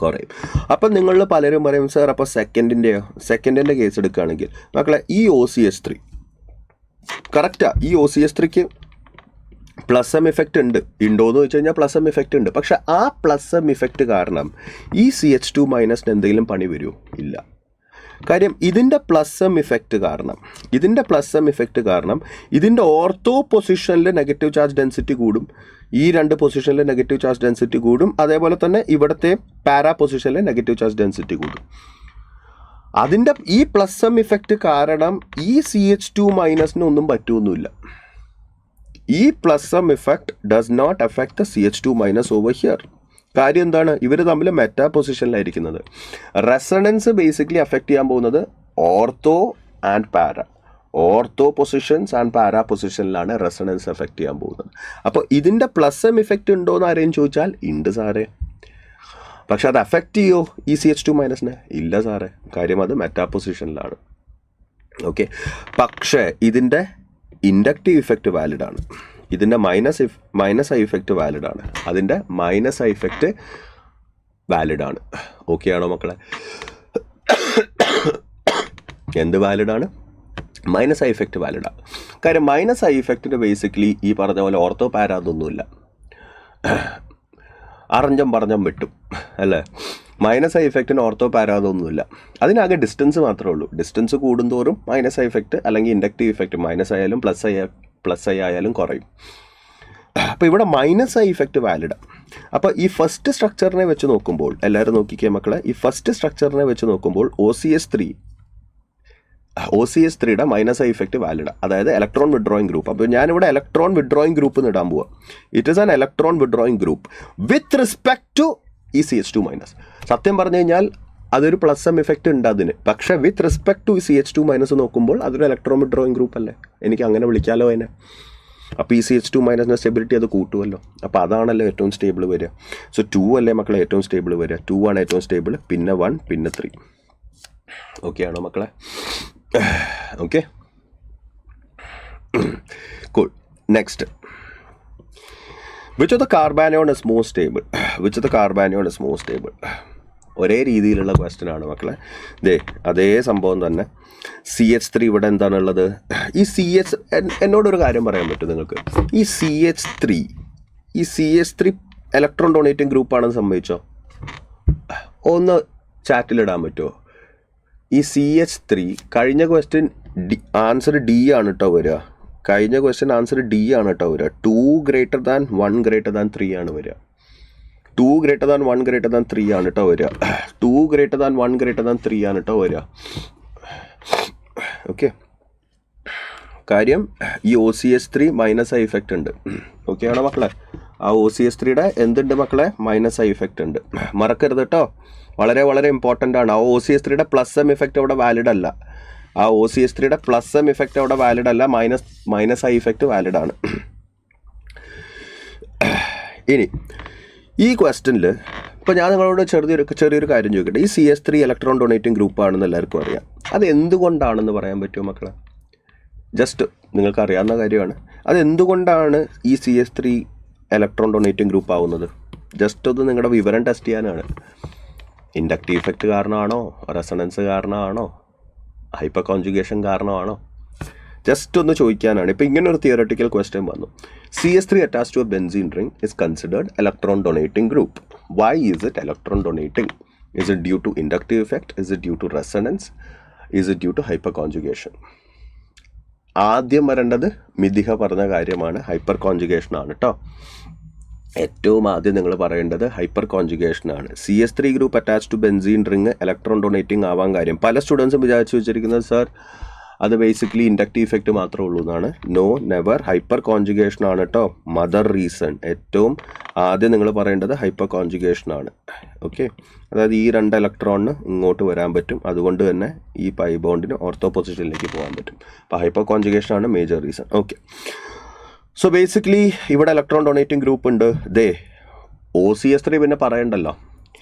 കുറയും. അപ്പം നിങ്ങൾ പലരും പറയും സാർ അപ്പോൾ സെക്കൻഡിൻ്റെ കേസ് എടുക്കുകയാണെങ്കിൽ മക്കളെ ഈ OCH3 കറക്റ്റാണ്. ഈ OCH3ക്ക് +M ഇഫക്റ്റ് ഉണ്ടോയെന്ന് വെച്ച് കഴിഞ്ഞാൽ +M ഇഫക്റ്റ് ഉണ്ട്. പക്ഷെ ആ +M ഇഫക്റ്റ് കാരണം ഈ CH2- എന്തെങ്കിലും പണി വരുമോ? ഇല്ല. കാര്യം ഇതിൻ്റെ +M ഇഫക്റ്റ് കാരണം ഇതിൻ്റെ ഓർത്തോ പൊസിഷനിൽ നെഗറ്റീവ് ചാർജ് ഡെൻസിറ്റി കൂടും, ഈ 2 പൊസിഷനിൽ നെഗറ്റീവ് ചാർജ് ഡെൻസിറ്റി കൂടും. അതേപോലെ തന്നെ ഇവിടുത്തെ പാരാ പൊസിഷനിൽ നെഗറ്റീവ് ചാർജ് ഡെൻസിറ്റി കൂടും. അതിൻ്റെ ഈ പ്ലസ് എം ഇഫക്റ്റ് കാരണം ഈ CH2- ഒന്നും പറ്റുമൊന്നുമില്ല. ഈ plus M effect does not affect the CH2- over here. കാര്യം എന്താണ്? ഇവർ തമ്മിൽ മെറ്റാ പൊസിഷനിലായിരിക്കുന്നത്. റെസണൻസ് ബേസിക്കലി എഫക്റ്റ് ചെയ്യാൻ പോകുന്നത് ortho and para. Ortho positions and para പൊസിഷനിലാണ് റെസണൻസ് എഫക്റ്റ് ചെയ്യാൻ പോകുന്നത്. അപ്പോൾ ഇതിൻ്റെ പ്ലസ് എം ഇഫക്റ്റ് ഉണ്ടോ എന്ന് ആരെയും ചോദിച്ചാൽ ഉണ്ട് സാറേ. പക്ഷെ അത് എഫക്റ്റ് ചെയ്യോ ഈ CH2- ഇല്ല സാറേ. കാര്യം അത് മെറ്റാ പൊസിഷനിലാണ്. ഓക്കെ. പക്ഷേ ഇതിൻ്റെ ഇൻഡക്റ്റീവ് ഇഫക്റ്റ് വാലിഡ് ആണ്. ഇതിൻ്റെ മൈനസ് ഐ ഇഫക്റ്റ് വാലിഡ് ആണ്. അതിൻ്റെ മൈനസ് ഐ ഇഫക്റ്റ് വാലിഡ് ആണ്. ഓക്കെ ആണോ മക്കളെ? എന്ത് വാലിഡ് ആണ്? മൈനസ് ഐ ഇഫക്റ്റ് വാലിഡ് ആണ്. കാര്യം മൈനസ് ഐ ഇഫക്റ്റിന് ബേസിക്കലി ഈ പറഞ്ഞ പോലെ ഓർത്തോ പാരാതൊന്നുമില്ല. അറിഞ്ഞം പറഞ്ഞം വെട്ടും അല്ലേ? മൈനസ് ഐ ഇഫക്റ്റിന് ഓർത്തോ പാരാതൊന്നുമില്ല. അതിനാകെ ഡിസ്റ്റൻസ് മാത്രമേ ഉള്ളൂ. ഡിസ്റ്റൻസ് കൂടുന്തോറും മൈനസ് ഐ ഇഫക്റ്റ് അല്ലെങ്കിൽ ഇൻഡക്റ്റീവ് ഇഫക്റ്റ് മൈനസ് ആയാലും പ്ലസ് ഐ ആയാലും കുറയും. അപ്പോൾ ഇവിടെ മൈനസ് ഐ ഇഫക്റ്റ് വാലിഡ്. അപ്പോൾ ഈ ഫസ്റ്റ് സ്ട്രക്ചറിനെ വെച്ച് നോക്കുമ്പോൾ എല്ലാവരും നോക്കിക്കേ മക്കളെ, ഈ ഫസ്റ്റ് സ്ട്രക്ചറിനെ വെച്ച് നോക്കുമ്പോൾ OCS3യുടെ മൈനസ് ഐ ഇഫക്റ്റ് വാലിഡ്, അതായത് ഇലക്ട്രോൺ വിഡ്രോയിങ് ഗ്രൂപ്പ്. അപ്പോൾ ഞാനിവിടെ ഇലക്ട്രോൺ വിഡ്രോയിങ് ഗ്രൂപ്പ് എന്ന് ഇടാൻ പോവാം. It is an electron withdrawing group with respect to ഈ CH2-. സത്യം പറഞ്ഞു കഴിഞ്ഞാൽ അതൊരു പ്ലസ് എം ഇഫക്റ്റ് ഉണ്ട് അതിന്. പക്ഷേ വിത്ത് റെസ്പെക്ട് ടു CH2- നോക്കുമ്പോൾ അതൊരു ഇലക്ട്രോൺ വിഡ്രോയിങ് ഗ്രൂപ്പ് അല്ലേ? എനിക്ക് അങ്ങനെ വിളിക്കാമല്ലോ അതിനെ. അപ്പോൾ ഈ CH2- സ്റ്റെബിലിറ്റി അത് കൂട്ടുമല്ലോ. അപ്പോൾ അതാണല്ലോ ഏറ്റവും സ്റ്റേബിൾ വരിക. സോ 2 അല്ലേ മക്കളെ ഏറ്റവും സ്റ്റേബിൾ വരിക? 2 ആണ് ഏറ്റവും സ്റ്റേബിൾ, പിന്നെ 1, പിന്നെ 3. ഓക്കെ ആണോ മക്കളെ? Okay, cool. Next, which of the carbanion is more stable? Which of the carbanion is more stable? ഒരേ രീതിയിലുള്ള ക്വസ്റ്റ്യൻ ആണ് മക്കളെ. അതേ സംഭവം തന്നെ. CH3 ഇവിടെ എന്താണുള്ളത്? ഈ എന്നോടൊരു കാര്യം പറയാൻ പറ്റും നിങ്ങൾക്ക്. ഈ CH3 ഇലക്ട്രോൺ ഡൊണേറ്റിംഗ് ഗ്രൂപ്പാണെന്ന് സംഭവിച്ചോ? ഒന്ന് ചാറ്റിലിടാൻ പറ്റുമോ? ഈ CH3 കഴിഞ്ഞ ക്വസ്റ്റ്യൻ ആൻസർ D ആണ് കേട്ടോ വരിക. കഴിഞ്ഞ ക്വസ്റ്റ്യൻ ആൻസർ D ആണ് കേട്ടോ വരിക. 2 greater than 1 greater than 3 ആണ് വരിക. 2 greater than 1 greater than 3 ആണ് കേട്ടോ വരിക. 2 greater than 1 greater than 3 ആണ് കേട്ടോ വരിക. ഓക്കെ. കാര്യം ഈ OCS3 മൈനസ് ഐ ഇഫക്റ്റ് ഉണ്ട്. ഓക്കെ ആണോ മക്കളെ? ആ OCS3യുടെ എന്തുണ്ട് മക്കളെ? മൈനസ് ഐ ഇഫക്റ്റ് ഉണ്ട്. മറക്കരുത് കേട്ടോ. വളരെ വളരെ ഇമ്പോർട്ടൻ്റ് ആണ്. ആ OCS3യുടെ പ്ലസ് എം ഇഫക്റ്റ് അവിടെ വാലിഡ് അല്ല. ആ OCS3യുടെ പ്ലസ് എം ഇഫക്റ്റ് അവിടെ വാലിഡ് അല്ല. മൈനസ് ഐ ഇഫക്റ്റ് വാലിഡ് ആണ്. ഇനി ഈ ക്വസ്റ്റ്യനിൽ ഇപ്പോൾ ഞാൻ നിങ്ങളോട് ചെറിയൊരു കാര്യം ചോദിക്കട്ടെ. ഈ CH3 ഇലക്ട്രോൺ ഡൊണേറ്റിംഗ് ഗ്രൂപ്പ് ആണെന്ന് എല്ലാവർക്കും അറിയാം. അത് എന്തുകൊണ്ടാണെന്ന് പറയാൻ പറ്റുമോ മക്കളെ? ജസ്റ്റ് നിങ്ങൾക്ക് അറിയാവുന്ന കാര്യമാണ്. അതെന്തുകൊണ്ടാണ് ഈ CH3 ഇലക്ട്രോൺ ഡൊണേറ്റിംഗ് ഗ്രൂപ്പ് ആവുന്നത്? ജസ്റ്റ് ഒന്ന് നിങ്ങളുടെ വിവരം ടെസ്റ്റ് ചെയ്യാനാണ്. ഇൻഡക്റ്റീവ് ഇഫക്റ്റ് കാരണമാണോ? റെസണൻസ് കാരണമാണോ? ഹൈപ്പർ കോൺജുഗേഷൻ കാരണമാണോ? ജസ്റ്റ് ഒന്ന് ചോദിക്കാനാണ്. ഇപ്പോൾ ഇങ്ങനെ ഒരു തിയററ്റിക്കൽ ക്വസ്റ്റ്യൻ വന്നു. CH3 attached to a benzene ring is considered electron donating group. Why is it electron donating? Is it due to inductive effect? Is it due to resonance? Is it due to hyperconjugation? ആദ്യം വരേണ്ടത് മിഥിഹ പറഞ്ഞ കാര്യമാണ്. Hyper conjugation ആണ് കേട്ടോ. ഏറ്റവും ആദ്യം നിങ്ങൾ പറയേണ്ടത് ഹൈപ്പർ കോൺജുഗേഷൻ ആണ്. CH3 group attach to benzene ring electron donating ആവാൻ കാര്യം പല സ്റ്റുഡൻസും വിചാരിച്ചു വെച്ചിരിക്കുന്നത് സാർ അത് ബേസിക്കലി ഇൻഡക്റ്റീവ് ഇഫക്റ്റ് മാത്രമേ ഉള്ളൂ എന്നാണ്. No, never. ഹൈപ്പർ കോൺജുഗേഷൻ ആണ് കേട്ടോ മദർ റീസൺ. ഏറ്റവും ആദ്യം നിങ്ങൾ പറയേണ്ടത് ഹൈപ്പർ കോൺജുഗേഷൻ ആണ്. ഓക്കെ, അതായത് ഈ 2 ഇലക്ട്രോണിന് ഇങ്ങോട്ട് വരാൻ പറ്റും. അതുകൊണ്ട് തന്നെ ഈ പൈ ബോണ്ടിന് ഓർത്തോ പൊസിഷനിലേക്ക് പോകാൻ പറ്റും. അപ്പോൾ ഹൈപ്പർ കോൺജുഗേഷൻ ആണ് major reason. Okay, so basically ഇവിടെ ഇലക്ട്രോൺ ഡൊണേറ്റിംഗ് ഗ്രൂപ്പ് ഉണ്ട്. OCS3 പിന്നെ പറയണ്ടല്ലോ.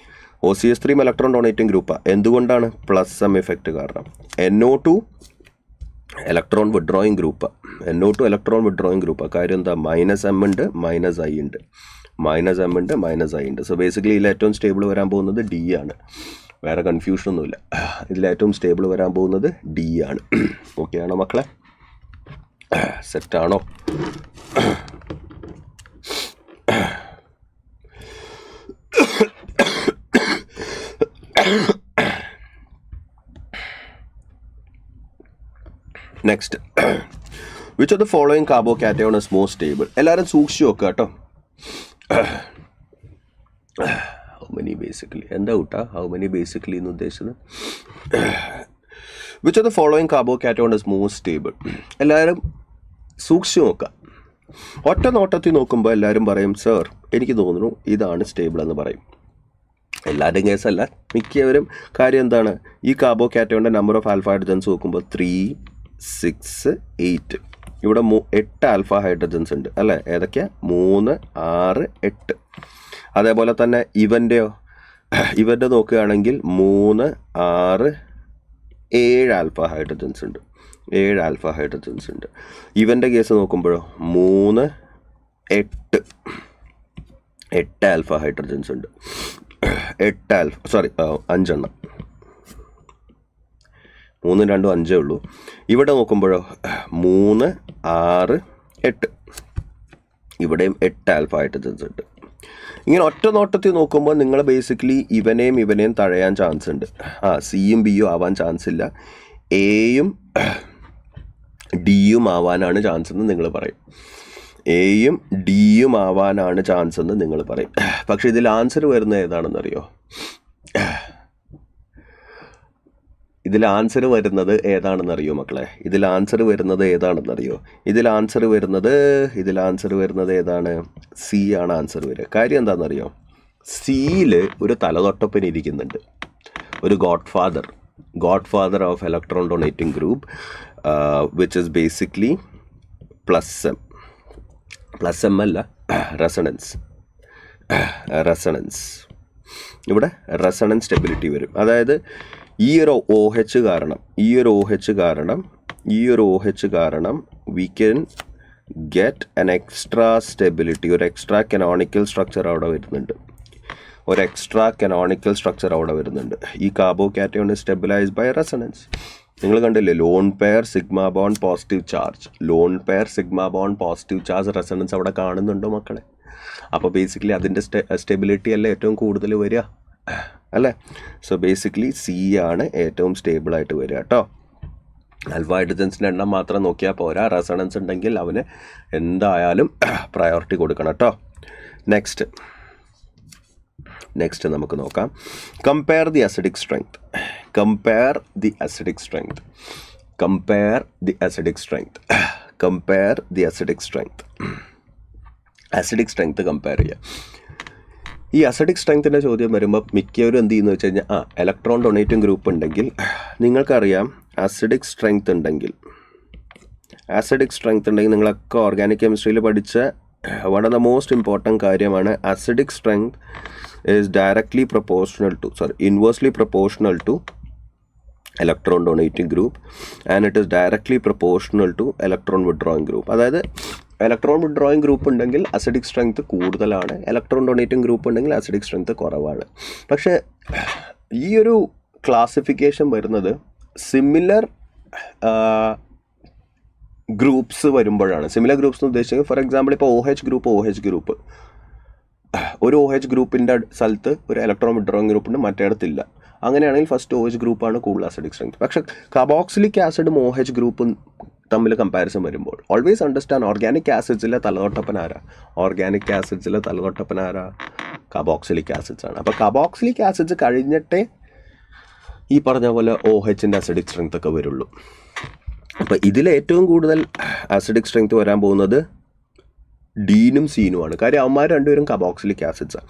OCS3 ഇലക്ട്രോൺ ഡൊണേറ്റിംഗ് ഗ്രൂപ്പാണ്. എന്തുകൊണ്ടാണ്? പ്ലസ് എം ഇഫക്റ്റ് കാരണം. NO2 electron withdrawing group. NO2 electron withdrawing group. കാര്യം എന്താ? മൈനസ് എം ഉണ്ട്, മൈനസ് ഐ ഉണ്ട്. മൈനസ് എം ഉണ്ട്, മൈനസ് ഐ ഉണ്ട്. സോ ബേസിക്കലി ഇതിൽ ഏറ്റവും സ്റ്റേബിൾ വരാൻ പോകുന്നത് D ആണ്. വേറെ കൺഫ്യൂഷനൊന്നുമില്ല. ഇതിൽ ഏറ്റവും സ്റ്റേബിൾ വരാൻ പോകുന്നത് D ആണ്. ഓക്കെ ആണോ മക്കളെ? സെറ്റാണോ? Next, which of the following carbocation is more stable? എല്ലാവരും സൂക്ഷിച്ച് നോക്കുക കേട്ടോ. How many basically. എന്താ കൂട്ടാ how many basically എന്ന് ഉദ്ദേശിച്ചത്? Which of the following carbocation is more stable? എല്ലാവരും സൂക്ഷിച്ച് നോക്കുക. ഒറ്റ നോട്ടത്തിൽ നോക്കുമ്പോൾ എല്ലാവരും പറയും സർ എനിക്ക് തോന്നുന്നു ഇതാണ് സ്റ്റേബിൾ എന്ന് പറയും. എല്ലാവരുടെയും കേസല്ല, മിക്കവരും കാര്യം എന്താണ്, ഈ കാർബോകാറ്റോണിൻ്റെ നമ്പർ ഓഫ് ആൽഫ ഹൈഡ്രജൻസ് നോക്കുമ്പോൾ 3, 6, 8. ഇവിടെ 8 ആൽഫ ഹൈഡ്രജൻസ് ഉണ്ട് അല്ലേ? ഏതൊക്കെയാ? 3, 6, 8. അതേപോലെ തന്നെ ഇവൻ്റെ നോക്കുകയാണെങ്കിൽ 3, 6, 7 ആൽഫ ഹൈഡ്രജൻസ് ഉണ്ട്. 7 ആൽഫ ഹൈഡ്രജൻസ് ഉണ്ട്. ഇവൻ്റെ കേസ് നോക്കുമ്പോഴോ 3, 8 ആൽഫ ഹൈഡ്രജൻസ് ഉണ്ട്. 5 എണ്ണം. 3, 2, 5 ഉള്ളൂ. ഇവിടെ നോക്കുമ്പോഴോ 3, 6, 8. ഇവിടെയും 8 ആൽഫ ഹൈഡ്രജൻസ് ഉണ്ട്. ഇങ്ങനെ ഒറ്റ നോട്ടത്തിൽ നോക്കുമ്പോൾ നിങ്ങൾ ബേസിക്കലി ഇവനെയും തഴയാൻ ചാൻസ് ഉണ്ട്. സിയും ബിയും ആവാൻ ചാൻസ് ഇല്ല, എയും ഡിയും ആവാനാണ് ചാൻസ് എന്ന് നിങ്ങൾ പറയും. എയും ഡിയും ആവാനാണ് ചാൻസ് എന്ന് നിങ്ങൾ പറയും. പക്ഷെ ഇതിൽ ആൻസർ വരുന്നത് ഏതാണെന്നറിയോ? ഇതിൽ ആൻസർ വരുന്നത് മക്കളെ? ഇതിൽ ആൻസർ വരുന്നത് ഏതാണ്? സി ആണ് ആൻസർ വരിക. കാര്യം എന്താണെന്നറിയോ? സിയിൽ ഒരു തലതൊട്ടപ്പൻ ഇരിക്കുന്നുണ്ട്, ഒരു God father of electron donating group, which is basically +M. +M അല്ല, റെസണൻസ്. ഇവിടെ റെസണൻസ് സ്റ്റെബിലിറ്റി വരും. അതായത് ഈ ഒരു OH കാരണം we can get an extra stability. ഒരു എക്സ്ട്രാ കനോണിക്കൽ സ്ട്രക്ചർ അവിടെ വരുന്നുണ്ട്. ഈ കാർബോകാറ്റയോൺ സ്റ്റെബിലൈസ്ഡ് ബൈ റെസണൻസ്. നിങ്ങൾ കണ്ടില്ലേ, loan pair sigma bond positive charge resonance അവിടെ കാണുന്നുണ്ടോ മക്കളെ? അപ്പോൾ ബേസിക്കലി അതിൻ്റെ സ്റ്റെബിലിറ്റി അല്ലേ ഏറ്റവും കൂടുതൽ വരിക അല്ലേ? സോ ബേസിക്കലി സി ആണ് ഏറ്റവും സ്റ്റേബിളായിട്ട് വരിക കേട്ടോ. ആൽഫ ഹൈഡ്രജൻസിൻ്റെ എണ്ണം മാത്രം നോക്കിയാൽ പോരാ, റെസണൻസ് ഉണ്ടെങ്കിൽ അവന് എന്തായാലും പ്രയോറിറ്റി കൊടുക്കണം കേട്ടോ. നെക്സ്റ്റ് നമുക്ക് നോക്കാം. Compare the acidic strength. Acidic strength compare ചെയ്യുക. ഈ അസിഡിക് സ്ട്രെങ്ത്തിൻ്റെ ചോദ്യം വരുമ്പോൾ മിക്കവരും എന്ത് ചെയ്യുന്നു വെച്ച് കഴിഞ്ഞാൽ, ഇലക്ട്രോൺ ഡൊണേറ്റിംഗ് ഗ്രൂപ്പ് ഉണ്ടെങ്കിൽ നിങ്ങൾക്കറിയാം അസിഡിക് സ്ട്രെങ്ത് ഉണ്ടെങ്കിൽ നിങ്ങളൊക്കെ ഓർഗാനിക് കെമിസ്ട്രിയിൽ പഠിച്ച one of the most important കാര്യമാണ് acidic strength is inversely proportional to electron donating group and it is directly proportional to electron withdrawing group. അതായത് ഇലക്ട്രോൺ വിഡ്രോയിങ് ഗ്രൂപ്പ് ഉണ്ടെങ്കിൽ acidic strength കൂടുതലാണ്, electron donating group ഉണ്ടെങ്കിൽ acidic strength കുറവാണ്. പക്ഷേ ഈ ഒരു classification വരുന്നത് സിമിലർ ഗ്രൂപ്പ്സ് വരുമ്പോഴാണ്. സിമിലർ ഗ്രൂപ്പ്സ് എന്ന് ഉദ്ദേശിച്ചത് ഫോർ എക്സാമ്പിൾ ഇപ്പോൾ OH ഗ്രൂപ്പ് ഒരു OH ഗ്രൂപ്പിൻ്റെ സ്ഥലത്ത് ഒരു ഇലക്ട്രോൺ വിഡ്രോയിങ് ഗ്രൂപ്പ് ഉണ്ട്, മറ്റേടത്തില്ല. അങ്ങനെയാണെങ്കിൽ ഫസ്റ്റ് OH ഗ്രൂപ്പാണ് കൂടുതൽ അസിഡിക് സ്ട്രെങ്ത്. പക്ഷേ കാർബോക്സിലിക് ആസിഡും OH ഗ്രൂപ്പും തമ്മിൽ കമ്പാരിസൺ വരുമ്പോൾ ഓൾവേസ് അണ്ടർസ്റ്റാൻഡ് ഓർഗാനിക് ആസിഡ്സിലെ തലതൊട്ടപ്പൻ ആരാ? കാർബോക്സിലിക് ആസിഡ്സ് ആണ്. അപ്പോൾ കാർബോക്സിലിക് ആസിഡ്സ് കഴിഞ്ഞിട്ടേ ഈ പറഞ്ഞ പോലെ OHൻ്റെ അസിഡിക് സ്ട്രെങ്ത് ഒക്കെ വരുള്ളൂ. അപ്പോൾ ഇതിൽ ഏറ്റവും കൂടുതൽ അസിഡിക് സ്ട്രെങ്ത് വരാൻ പോകുന്നത് ഡീനും സീനുമാണ്. കാര്യം അവന്മാർ രണ്ടുപേരും കാർബോക്സിലിക് ആസിഡ്സാണ്.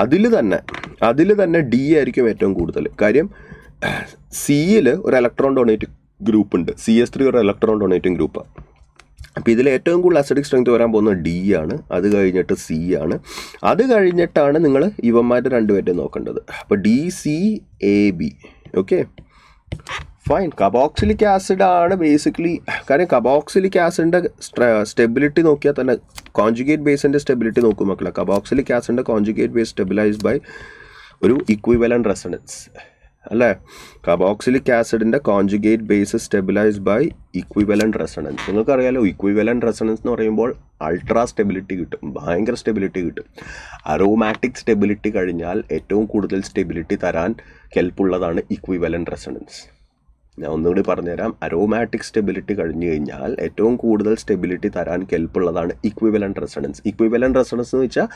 അതിൽ തന്നെ ഡി ആയിരിക്കും ഏറ്റവും കൂടുതൽ. കാര്യം സിയിൽ ഒരു ഇലക്ട്രോൺ ഡൊണേറ്റിംഗ് ഗ്രൂപ്പ് ഉണ്ട്, CS3 ഒരു ഇലക്ട്രോൺ ഡൊണേറ്റിംഗ് ഗ്രൂപ്പാണ്. അപ്പോൾ ഇതിൽ ഏറ്റവും കൂടുതൽ അസിഡിക് സ്ട്രെങ്ത് വരാൻ പോകുന്നത് ഡി ആണ്, അത് കഴിഞ്ഞിട്ട് സി ആണ്, അത് കഴിഞ്ഞിട്ടാണ് നിങ്ങൾ ഇവന്മാരുടെ രണ്ടുപേരും നോക്കേണ്ടത്. അപ്പോൾ DCAB. Okay fine. Carboxylic acid ആണ് ബേസിക്കലി. കാര്യം കാർബോക്സിലിക് ആസിഡിൻ്റെ സ്റ്റെബിലിറ്റി നോക്കിയാൽ തന്നെ കോൺജുഗേറ്റ് ബേസിൻ്റെ സ്റ്റെബിലിറ്റി നോക്കും മക്കളെ. കാർബോക്സിലിക് ആസിഡിൻ്റെ കോൺജുഗേറ്റ് ബേസ് സ്റ്റെബിലൈസ്ഡ് ബൈ ഒരു ഇക്വിവലൻറ്റ് റെസണൻസ് അല്ലേ? കാർബോക്സിലിക് ആസിഡിൻ്റെ conjugate base stabilised by equivalent resonance. നിങ്ങൾക്കറിയാലോ ഇക്വിവലൻറ്റ് റെസണൻസ് എന്ന് പറയുമ്പോൾ അൾട്രാ സ്റ്റെബിലിറ്റി കിട്ടും, ഭയങ്കര സ്റ്റെബിലിറ്റി കിട്ടും. അരോമാറ്റിക് സ്റ്റെബിലിറ്റി കഴിഞ്ഞാൽ ഏറ്റവും കൂടുതൽ സ്റ്റെബിലിറ്റി തരാൻ കെൽപ്പുള്ളതാണ് ഇക്വിവലൻറ്റ് റെസണൻസ്. ഞാൻ ഒന്നുകൂടി പറഞ്ഞുതരാം. അരോമാറ്റിക് സ്റ്റെബിലിറ്റി കഴിഞ്ഞു കഴിഞ്ഞാൽ ഏറ്റവും കൂടുതൽ സ്റ്റെബിലിറ്റി തരാൻ കെൽപ്പുള്ളതാണ് ഇക്വിവലൻറ്റ് റെസണൻസ്. ഇക്വിവലൻറ്റ് റെസണൻസ് എന്ന് വെച്ചാൽ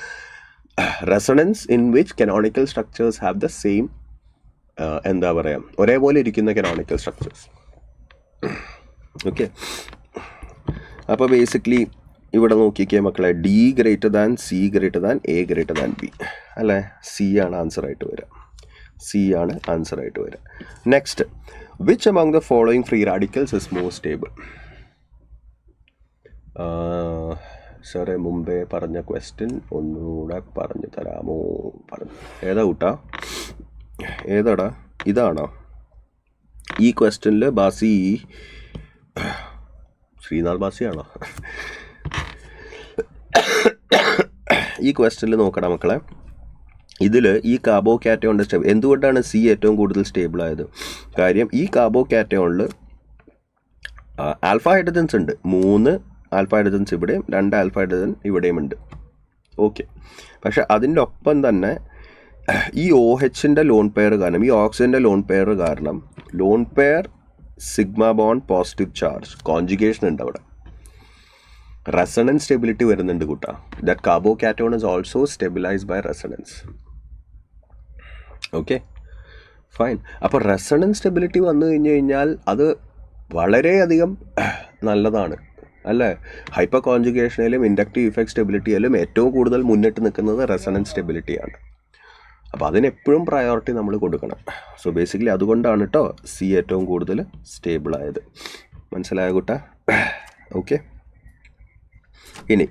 resonance in which canonical structures have the same എന്താ പറയുക ഒരേപോലെ ഇരിക്കുന്ന കനോണിക്കൽ സ്ട്രക്ചേഴ്സ്. ഓക്കെ, അപ്പോൾ ബേസിക്കലി ഇവിടെ നോക്കിക്കേ മക്കളെ, D > C > A > B അല്ലേ? C ആണ് ആൻസർ ആയിട്ട് വരിക. C ആണ് ആൻസർ ആയിട്ട് വരിക. Next, which among the following free radicals is more stable? സാറേ മുമ്പേ പറഞ്ഞ ക്വസ്റ്റ്യൻ ഒന്നുകൂടെ പറഞ്ഞു തരാമോ? പറഞ്ഞു ഏതാ കൂട്ടാ? ഏതാടാ? ഇതാണോ? ഈ ക്വസ്റ്റ്യനിൽ ബാസി ശ്രീനാഥ് ബാസിയാണോ? ഈ ക്വസ്റ്റ്യനിൽ നോക്കണം മക്കളെ, ഇതിൽ ഈ കാർബോ കാറ്റയോണിൻ്റെ സ്റ്റേബിൾ എന്തുകൊണ്ടാണ് C ഏറ്റവും കൂടുതൽ സ്റ്റേബിൾ ആയത്? കാര്യം ഈ കാർബോ കാറ്റയോണിൽ ആൽഫ ഹൈഡ്രജൻസ് ഉണ്ട്. 3 ആൽഫ ഹൈഡ്രജൻസ് ഇവിടെയും 2 ആൽഫ ഹൈഡ്രജൻ ഇവിടെയും ഉണ്ട്. ഓക്കെ, പക്ഷെ അതിൻ്റെ ഒപ്പം തന്നെ ഈ OHൻ്റെ ലോൺ പെയർ കാരണം, ഈ ഓക്സിജൻ്റെ ലോൺ പെയർ കാരണം, lone pair sigma bond positive charge conjugation ഉണ്ട് അവിടെ. റെസണൻസ് സ്റ്റെബിലിറ്റി വരുന്നുണ്ട് കൂട്ടാ. That carbocation is also stabilized by resonance. Okay, fine. അപ്പോൾ റെസണൻസ് സ്റ്റെബിലിറ്റി വന്നു കഴിഞ്ഞ് കഴിഞ്ഞാൽ അത് വളരെയധികം നല്ലതാണ് അല്ലേ? ഹൈപ്പർ കോൺജുഗേഷനിലും ഇൻഡക്റ്റീവ് ഇഫക്റ്റ് സ്റ്റെബിലിറ്റിയിലും ഏറ്റവും കൂടുതൽ മുന്നിട്ട് നിൽക്കുന്നത് റെസണൻസ് സ്റ്റെബിലിറ്റിയാണ്. അപ്പോൾ അതിനെപ്പോഴും പ്രയോറിറ്റി നമ്മൾ കൊടുക്കണം. സോ ബേസിക്കലി അതുകൊണ്ടാണ് കേട്ടോ C ഏറ്റവും കൂടുതൽ സ്റ്റേബിളായത്. മനസ്സിലായ കൂട്ടാ? ഓക്കെ, ഇനി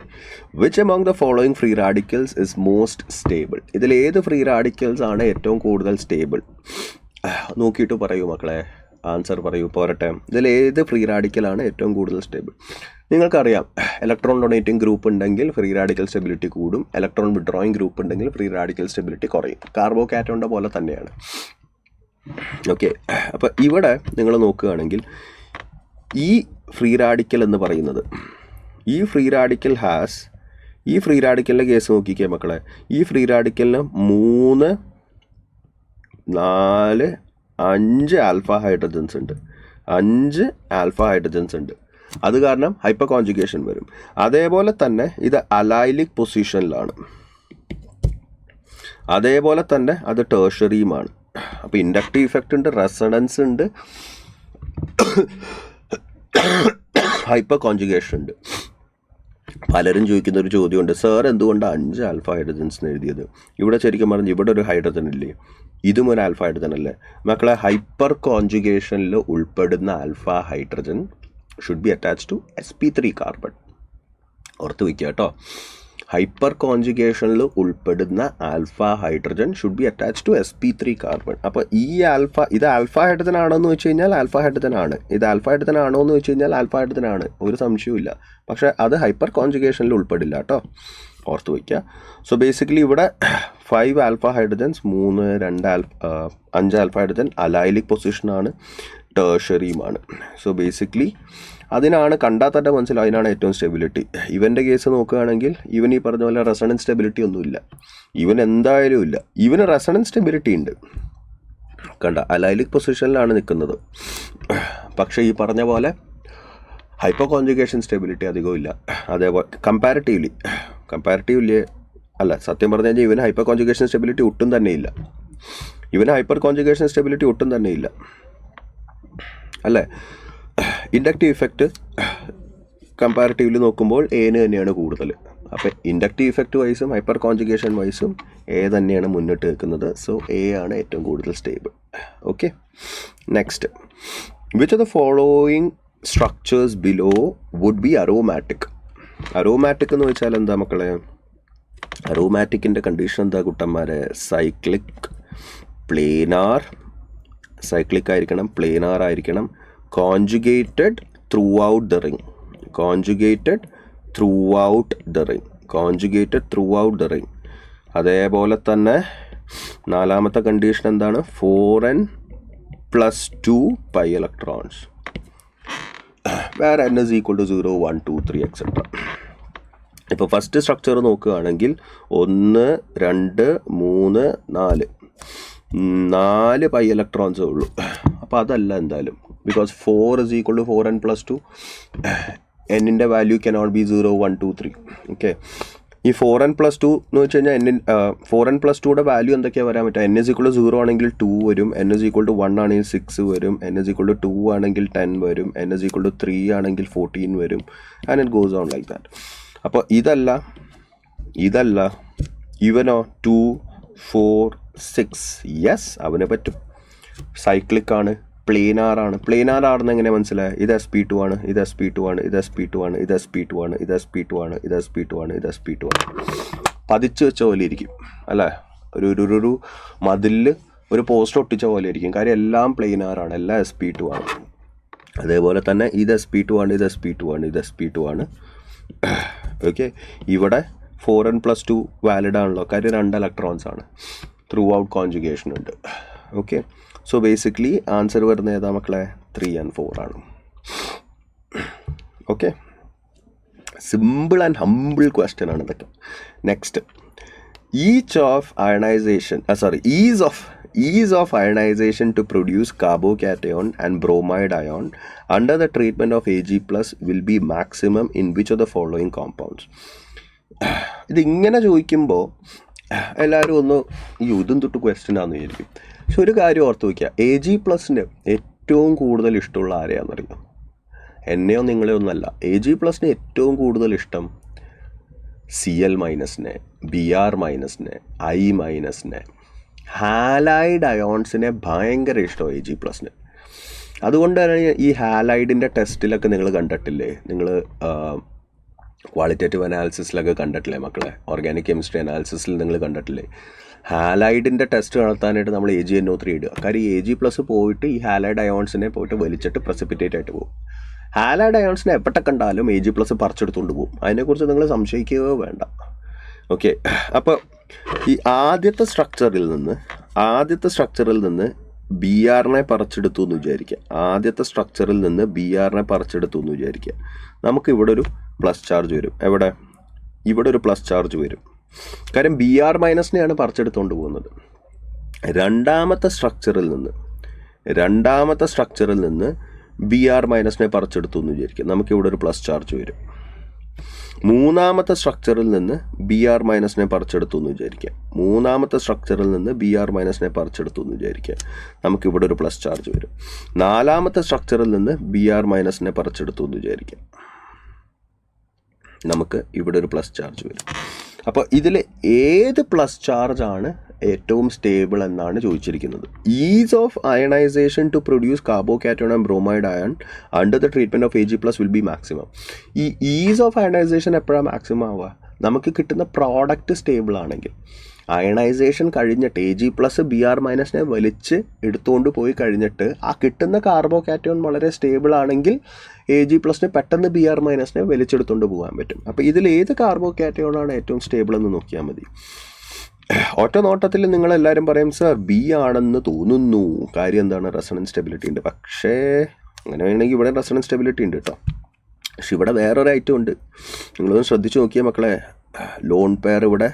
which among the following free radicals is most stable? ഇതിൽ ഏത് ഫ്രീ റാഡിക്കൽസ് ആണ് ഏറ്റവും കൂടുതൽ സ്റ്റേബിൾ? നോക്കിയിട്ട് പറയൂ മക്കളെ, ആൻസർ പറയൂ. പോരട്ടെ, ഇതിൽ ഏത് ഫ്രീ റാഡിക്കലാണ് ഏറ്റവും കൂടുതൽ സ്റ്റേബിൾ? നിങ്ങൾക്കറിയാം, ഇലക്ട്രോൺ ഡൊണേറ്റിംഗ് ഗ്രൂപ്പ് ഉണ്ടെങ്കിൽ ഫ്രീ റാഡിക്കൽ സ്റ്റെബിലിറ്റി കൂടും, ഇലക്ട്രോൺ വിഡ്രോയിങ് ഗ്രൂപ്പ് ഉണ്ടെങ്കിൽ ഫ്രീ റാഡിക്കൽ സ്റ്റെബിലിറ്റി കുറയും. കാർബോ കാറ്റോണിൻ്റെ പോലെ തന്നെയാണ്. ഓക്കെ, അപ്പോൾ ഇവിടെ നിങ്ങൾ നോക്കുകയാണെങ്കിൽ ഈ ഫ്രീ റാഡിക്കൽ എന്ന് പറയുന്നത്, ഈ ഫ്രീ റാഡിക്കലിൻ്റെ കേസ് നോക്കിക്കേ മക്കളെ, ഈ ഫ്രീ റാഡിക്കലിന് 3, 4, 5 ആൽഫ ഹൈഡ്രജൻസ് ഉണ്ട്. 5 ആൽഫ ഹൈഡ്രജൻസ് ഉണ്ട്. അത് കാരണം ഹൈപ്പർ കോൺജുഗേഷൻ വരും. അതേപോലെ തന്നെ ഇത് അലൈലിക് പൊസിഷനിലാണ്. അതേപോലെ തന്നെ അത് ടേർഷറിയുമാണ്. അപ്പോൾ ഇൻഡക്റ്റീവ് ഇഫക്റ്റ് ഉണ്ട്, റെസണൻസ് ഉണ്ട്, ഹൈപ്പർ കോൺജുഗേഷൻ ഉണ്ട്. പലരും ചോദിക്കുന്ന ഒരു ചോദ്യമുണ്ട്, സാർ എന്തുകൊണ്ടാണ് 5 ആൽഫ ഹൈഡ്രജൻസ് എഴുതിയത്? ഇവിടെ ശരിക്കും പറഞ്ഞ് ഇവിടെ ഒരു ഹൈഡ്രജൻ ഇല്ലേ? ഇതും ഒരു ആൽഫ ഹൈഡ്രജൻ അല്ലേ? മക്കളെ, ഹൈപ്പർ കോൺജുഗേഷനിൽ ഉൾപ്പെടുന്ന alpha hydrogen should be attached to sp3 carbon. ഓർത്ത് വയ്ക്കുക കേട്ടോ. ഹൈപ്പർ കോൺജുഗേഷനിൽ ഉൾപ്പെടുന്ന alpha hydrogen should be attached to sp3 carbon. അപ്പോൾ ഈ ഇത് ആൽഫ ഹൈഡ്രജൻ ആണോ എന്ന് വെച്ച് കഴിഞ്ഞാൽ ആൽഫ ഹൈഡ്രജൻ ആണ്. ഇത് ആൽഫ ഹൈഡ്രജൻ ആണോ എന്ന് വെച്ച് കഴിഞ്ഞാൽ ആൽഫ ഹൈഡ്രജൻ ആണ്, ഒരു സംശയവുമില്ല. പക്ഷേ അത് ഹൈപ്പർ കോൺജുഗേഷനിൽ ഉൾപ്പെടില്ല കേട്ടോ, ഓർത്ത് വയ്ക്കുക. സോ ബേസിക്കലി ഇവിടെ 5 alpha hydrogens, 3, 2 5 alpha hydrogen allylic പൊസിഷനാണ്, ടേർഷറിയുമാണ്. സോ ബേസിക്കലി അതിനാണ് കണ്ടാൽ തന്നെ മനസ്സിലാവും, അതിനാണ് ഏറ്റവും സ്റ്റെബിലിറ്റി. ഇവൻ്റെ കേസ് നോക്കുകയാണെങ്കിൽ ഇവൻ ഈ പറഞ്ഞ പോലെ റെസണൻസ് സ്റ്റെബിലിറ്റി ഒന്നുമില്ല. ഇവൻ എന്തായാലും ഇല്ല. ഇവന് റെസണൻസ് സ്റ്റെബിലിറ്റി ഉണ്ട്, കണ്ട അലൈലിക് പൊസിഷനിലാണ് നിൽക്കുന്നത്. പക്ഷേ ഈ പറഞ്ഞ പോലെ ഹൈപ്പർ കോൺജുഗേഷൻ സ്റ്റെബിലിറ്റി അധികവും ഇല്ല. അതേപോലെ കമ്പാരിറ്റീവ്ലി അല്ല, സത്യം പറഞ്ഞു കഴിഞ്ഞാൽ ഇവന് ഹൈപ്പർ കോൺജുഗേഷൻ സ്റ്റെബിലിറ്റി ഒട്ടും തന്നെയില്ല. അല്ലേ? ഇൻഡക്റ്റീവ് ഇഫക്റ്റ് കമ്പാരിറ്റീവ്ലി നോക്കുമ്പോൾ എന് തന്നെയാണ് കൂടുതൽ. അപ്പോൾ ഇൻഡക്റ്റീവ് ഇഫക്റ്റ് വൈസും ഹൈപ്പർ കോൺജുഗേഷൻ വൈസും എ തന്നെയാണ് മുന്നിട്ട് നിൽക്കുന്നത്. സോ എ ആണ് ഏറ്റവും കൂടുതൽ stable. Okay, next, which of the following structures below would be aromatic? Aromatic എന്ന് വെച്ചാൽ എന്താ മക്കളെ? അറോമാറ്റിക്കിൻ്റെ കണ്ടീഷൻ എന്താ കുട്ടന്മാരെ? സൈക്ലിക് ആയിരിക്കണം, പ്ലേനാർ ആയിരിക്കണം, conjugated throughout the ring. അതേപോലെ തന്നെ നാലാമത്തെ കണ്ടീഷൻ എന്താണ്? 4n+2 pi electrons, where n is equal to 0, 1, 2, 3 etc. ഇപ്പോൾ ഫസ്റ്റ് സ്ട്രക്ചർ നോക്കുകയാണെങ്കിൽ 1, 2, 3, 4 പൈ ഇലക്ട്രോൺസേ ഉള്ളൂ. അപ്പോൾ അതല്ല എന്തായാലും, because 4 is equal to 4n+2, എന്നിൻ്റെ വാല്യൂ കനോട്ട് ബി 0, 1, 2, 3. ഓക്കെ, ഈ 4n+2 എന്ന് വെച്ച് കഴിഞ്ഞാൽ 4n+2യുടെ വാല്യൂ എന്തൊക്കെയാണ് വരാൻ പറ്റുക? n=0 ആണെങ്കിൽ 2 വരും, n=1 ആണെങ്കിൽ 6 വരും, n=2 ആണെങ്കിൽ 10 വരും, n=3 ആണെങ്കിൽ 14 വരും, and it goes on like that. അപ്പോൾ ഇതല്ല ഇവനോ 2 4 6 യെസ് അവന് പറ്റും. സൈക്ലിക് ആണ്, പ്ലേനാർ ആണ്. പ്ലേനാർ ആണെന്ന് എങ്ങനെ മനസ്സിലായി? ഇത് sp2 ആണ്, ഇത് sp2 ആണ്, ഇത് sp2 ആണ്, ഇത് sp2 ആണ്, ഇത് sp2 ആണ്, ഇത് sp2 ആണ്, ഇത് sp2 ആണ്. പതിച്ച് വെച്ച പോലെ ഇരിക്കും അല്ലേ? ഒരു മതിലിൽ ഒരു പോസ്റ്റ് ഒട്ടിച്ച പോലെ ഇരിക്കും. കാര്യം എല്ലാം പ്ലെയിനാറാണ്, എല്ലാം sp2 ആണ്. അതേപോലെ തന്നെ ഇത് sp2 ആണ്, ഇത് sp2 ആണ്, ഇത് sp2 ആണ്. ഓക്കെ, ഇവിടെ 4n+2 വാലിഡ് ആണല്ലോ, കാര്യം 2 ഇലക്ട്രോൺസ് ആണ്, ത്രൂ ഔട്ട് കോൺജുഗേഷൻ ഉണ്ട്. ഓക്കെ, സോ ബേസിക്കലി ആൻസർ വരുന്നത് ഏതാ മക്കളെ? 3 and 4 ആണ്. Okay, simple and humble question ആണ് ഇതൊക്കെ. Next, ease of ionization to produce carbocation and bromide ion under the treatment of Ag+ will be maximum in which of the following compounds? ഇതിങ്ങനെ ചോദിക്കുമ്പോൾ എല്ലാവരും ഒന്ന് ഇതും തൊട്ട് ക്വസ്റ്റ്യൻ ആണെന്ന് വിചാരിക്കും. പക്ഷെ ഒരു കാര്യം ഓർത്ത് വയ്ക്കുക, Ag+ന് ഏറ്റവും കൂടുതൽ ഇഷ്ടമുള്ള ആരെയാണെന്നറിയാം? എന്നെയോ നിങ്ങളെയോ ഒന്നല്ല. Ag+ന് ഏറ്റവും കൂടുതൽ ഇഷ്ടം Cl-, Br-, I-, ഹാലൈഡ് അയോൺസിനെ ഭയങ്കര ഇഷ്ടമാണ് Ag+ന്. അതുകൊണ്ട് തന്നെ ഈ ഹാലൈഡിൻ്റെ ടെസ്റ്റിലൊക്കെ നിങ്ങൾ കണ്ടിട്ടില്ലേ? നിങ്ങൾ ക്വാളിറ്റേറ്റീവ് അനാലിസിസിലൊക്കെ കണ്ടിട്ടില്ലേ മക്കളെ? ഓർഗാനിക് കെമിസ്ട്രി അനാലിസിസിൽ നിങ്ങൾ കണ്ടിട്ടില്ലേ? ഹാലൈഡിൻ്റെ ടെസ്റ്റ് നടത്താനായിട്ട് നമ്മൾ AgNO3 ഇടുക. കാര്യം Ag+ പോയിട്ട് ഈ ഹാലൈഡ് അയോൺസിനെ പോയിട്ട് വലിച്ചിട്ട് പ്രസിപ്പിറ്റേറ്റ് ആയിട്ട് പോകും. ഹാലൈഡ് അയോൺസിനെ എവിടെ കണ്ടാലും Ag+ പറിച്ചെടുത്തുകൊണ്ട് പോകും. അതിനെക്കുറിച്ച് നിങ്ങൾ സംശയിക്കുകയോ വേണ്ട. ഓക്കെ, അപ്പോൾ ഈ ആദ്യത്തെ സ്ട്രക്ചറിൽ നിന്ന് Br-നെ പറിച്ചെടുത്തു എന്ന് വിചാരിക്കുക. നമുക്ക് ഇവിടെ ഒരു പ്ലസ് ചാർജ് വരും. എവിടെ? ഇവിടെ ഒരു പ്ലസ് ചാർജ് വരും. കാര്യം Br-നെയാണ് പറിച്ചെടുത്തുകൊണ്ട് പോകുന്നത്. രണ്ടാമത്തെ സ്ട്രക്ചറിൽ നിന്ന് Br-നെ പറിച്ചെടുത്തു എന്ന് വിചാരിക്കുക. നമുക്കിവിടെ ഒരു പ്ലസ് ചാർജ് വരും. മൂന്നാമത്തെ സ്ട്രക്ചറിൽ നിന്ന് Br-നെ പറിച്ചെടുത്തു എന്ന് വിചാരിക്കുക. നമുക്കിവിടെ ഒരു പ്ലസ് ചാർജ് വരും. നാലാമത്തെ സ്ട്രക്ചറിൽ നിന്ന് Br-നെ പറിച്ചെടുത്തു എന്ന് വിചാരിക്കുക. നമുക്ക് ഇവിടെ ഒരു പ്ലസ് ചാർജ് വരും. അപ്പോൾ ഇതിൽ ഏത് പ്ലസ് ചാർജാണ് ഏറ്റവും സ്റ്റേബിൾ എന്നാണ് ചോദിച്ചിരിക്കുന്നത്. Ease of ionization to produce carbocation and bromide ion under the treatment of Ag+ will be maximum. ഈ ഈസ് ഓഫ് അയണൈസേഷൻ എപ്പോഴാണ് മാക്സിമം ആവുക? നമുക്ക് കിട്ടുന്ന പ്രോഡക്റ്റ് സ്റ്റേബിൾ ആണെങ്കിൽ. അയണൈസേഷൻ കഴിഞ്ഞിട്ട് Ag+ Br-നെ വലിച്ച് എടുത്തുകൊണ്ട് പോയി കഴിഞ്ഞിട്ട് ആ കിട്ടുന്ന കാർബോകാറ്റോൺ വളരെ സ്റ്റേബിൾ ആണെങ്കിൽ Ag+ന് പെട്ടെന്ന് Br-നെ വലിച്ചെടുത്തുകൊണ്ട് പോകാൻ പറ്റും. അപ്പോൾ ഇതിൽ ഏത് കാർബോകാറ്റോണാണ് ഏറ്റവും സ്റ്റേബിൾ എന്ന് നോക്കിയാൽ മതി. ഒറ്റ നോട്ടത്തിൽ നിങ്ങളെല്ലാവരും പറയും സർ ബി ആണെന്ന് തോന്നുന്നു. കാര്യം എന്താണ്? റെസണൻസ് സ്റ്റെബിലിറ്റി ഉണ്ട്. പക്ഷേ അങ്ങനെ വേണമെങ്കിൽ ഇവിടെ റെസണൻസ് സ്റ്റെബിലിറ്റി ഉണ്ട് കേട്ടോ. പക്ഷെ ഇവിടെ വേറൊരു ഐറ്റം ഉണ്ട്. നിങ്ങളൊന്ന് ശ്രദ്ധിച്ച് നോക്കിയേ മക്കളെ. ലോൺ പെയർ ഇവിടെ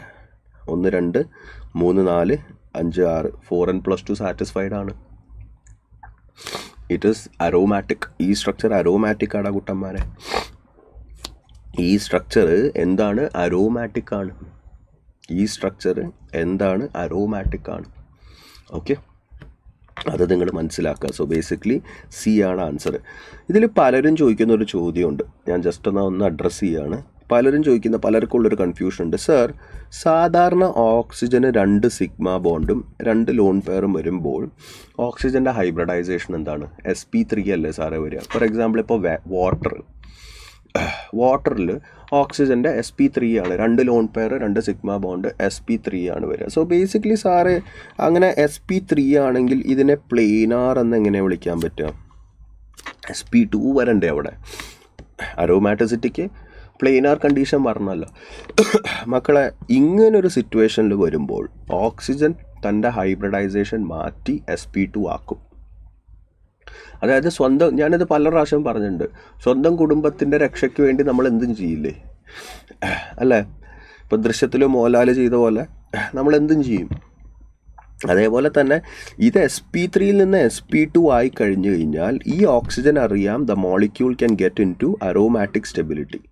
1 2 3 4 5 6 4n+2 സാറ്റിസ്ഫൈഡ് ആണ്. It is aromatic. ഈ സ്ട്രക്ചർ അരോമാറ്റിക് ആണ് കുട്ടന്മാരെ. ഈ സ്ട്രക്ചർ എന്താണ്? അരോമാറ്റിക് ആണ്. ഓക്കെ, അത് നിങ്ങൾ മനസ്സിലാക്കുക. സോ ബേസിക്കലി സി ആണ് ആൻസർ. ഇതിൽ പലരും ചോദിക്കുന്ന ഒരു ചോദ്യമുണ്ട്, ഞാൻ ജസ്റ്റ് ഒന്ന് അഡ്രസ്സ് ചെയ്യുകയാണ്. പലർക്കും ഉള്ളൊരു കൺഫ്യൂഷൻ ഉണ്ട്. സർ, സാധാരണ ഓക്സിജന് 2 സിഗ്മ ബോണ്ടും 2 ലോൺ പെയറും വരുമ്പോൾ ഓക്സിജൻ്റെ ഹൈബ്രിഡൈസേഷൻ എന്താണ്? sp3 അല്ലേ സാറേ വരിക? ഫോർ എക്സാമ്പിൾ ഇപ്പോൾ വാട്ടറിൽ ഓക്സിജൻ്റെ sp3 ആണ്. 2 lone pair 2 sigma bond sp3 ആണ് വരിക. സോ ബേസിക്കലി സാറ് അങ്ങനെ sp3 ആണെങ്കിൽ ഇതിനെ പ്ലെയിനാർ എന്ന് എങ്ങനെ വിളിക്കാൻ പറ്റുക? sp2 വരണ്ടേ അവിടെ? അരോമാറ്റിസിറ്റിക്ക് പ്ലെയിനാർ കണ്ടീഷൻ പറഞ്ഞല്ലോ മക്കളെ. ഇങ്ങനൊരു സിറ്റുവേഷനിൽ വരുമ്പോൾ ഓക്സിജൻ തൻ്റെ ഹൈബ്രിഡൈസേഷൻ മാറ്റി sp2 ആക്കും. അതായത് ഞാനിത് പല പ്രാവശ്യം പറഞ്ഞിട്ടുണ്ട്, സ്വന്തം കുടുംബത്തിൻ്റെ രക്ഷയ്ക്ക് വേണ്ടി നമ്മൾ എന്തും ചെയ്യില്ലേ അല്ലേ? ഇപ്പോൾ ദൃശ്യത്തിൽ മോഹൻലാൽ ചെയ്ത പോലെ നമ്മൾ എന്തും ചെയ്യും. അതേപോലെ തന്നെ ഇത് sp3യിൽ നിന്ന് sp2 ആയി കഴിഞ്ഞു കഴിഞ്ഞാൽ ഈ ഓക്സിജൻ അറിയാം the molecule can get in to aromatic stability.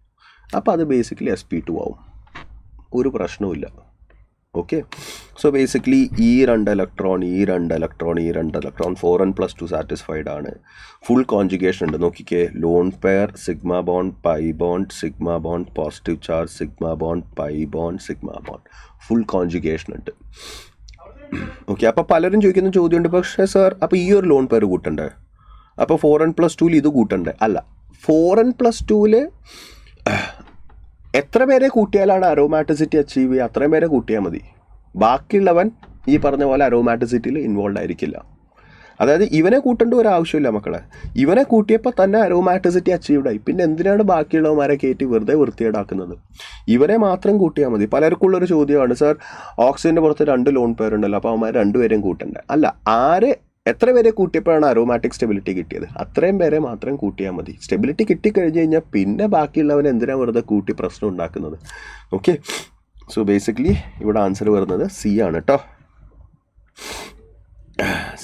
അപ്പോൾ അത് ബേസിക്കലി sp2 ആവും. ഒരു പ്രശ്നവുമില്ല. ഓക്കെ, സോ ബേസിക്കലി ഈ രണ്ട് ഇലക്ട്രോൺ 4n+2 സാറ്റിസ്ഫൈഡ് ആണ്. ഫുൾ കോൺജുഗേഷൻ ഉണ്ട്. നോക്കിക്കേ, loan pair, sigma bond, pi bond, sigma bond, positive charge, sigma bond, pi bond, sigma bond, full conjugation ഉണ്ട്. ഓക്കെ, അപ്പോൾ പലരും ചോദിക്കുന്ന ചോദ്യമുണ്ട്, പക്ഷേ സാർ അപ്പോൾ ഈ ഒരു ലോൺ പെയർ കൂട്ടണ്ടേ, അപ്പോൾ 4n+2 ഇത് കൂട്ടണ്ടേ? അല്ല, 4n+2 എത്ര പേരെ കൂട്ടിയാലാണ് അരോമാറ്റിസിറ്റി അച്ചീവ് ചെയ്യുക, അത്രയും പേരെ കൂട്ടിയാൽ മതി. ബാക്കിയുള്ളവൻ ഈ പറഞ്ഞ പോലെ അരോമാറ്റിസിറ്റിയിൽ ഇൻവോൾവ് ആയിരിക്കില്ല. അതായത് ഇവനെ കൂട്ടേണ്ട ഒരു ആവശ്യമില്ല മക്കളെ. ഇവനെ കൂട്ടിയപ്പോൾ തന്നെ അരോമാറ്റിസിറ്റി അച്ചീവ്ഡായി. പിന്നെ എന്തിനാണ് ബാക്കിയുള്ളവന്മാരെ കയറ്റി വെറുതെ വൃത്തികേടാക്കുന്നത്? ഇവനെ മാത്രം കൂട്ടിയാൽ മതി. പലർക്കുള്ളൊരു ചോദ്യമാണ്, സാർ ഓക്സിജൻ്റെ പുറത്ത് 2 ലോൺ പെയർ ഉണ്ടല്ലോ, അപ്പോൾ അവന്മാർ 2 പേരെയും കൂട്ടണ്ടേ? അല്ല, എത്ര പേരെ കൂട്ടിയപ്പോഴാണ് അരോമാറ്റിക് സ്റ്റെബിലിറ്റി കിട്ടിയത്? അത്രയും പേരെ മാത്രം കൂട്ടിയാൽ മതി. സ്റ്റെബിലിറ്റി കിട്ടിക്കഴിഞ്ഞ് കഴിഞ്ഞാൽ പിന്നെ ബാക്കിയുള്ളവൻ എന്തിനാ വെറുതെ കൂട്ടി പ്രശ്നം ഉണ്ടാക്കുന്നത്? ഓക്കെ, സോ ബേസിക്കലി ഇവിടെ ആൻസർ വരുന്നത് സി ആണ് കേട്ടോ.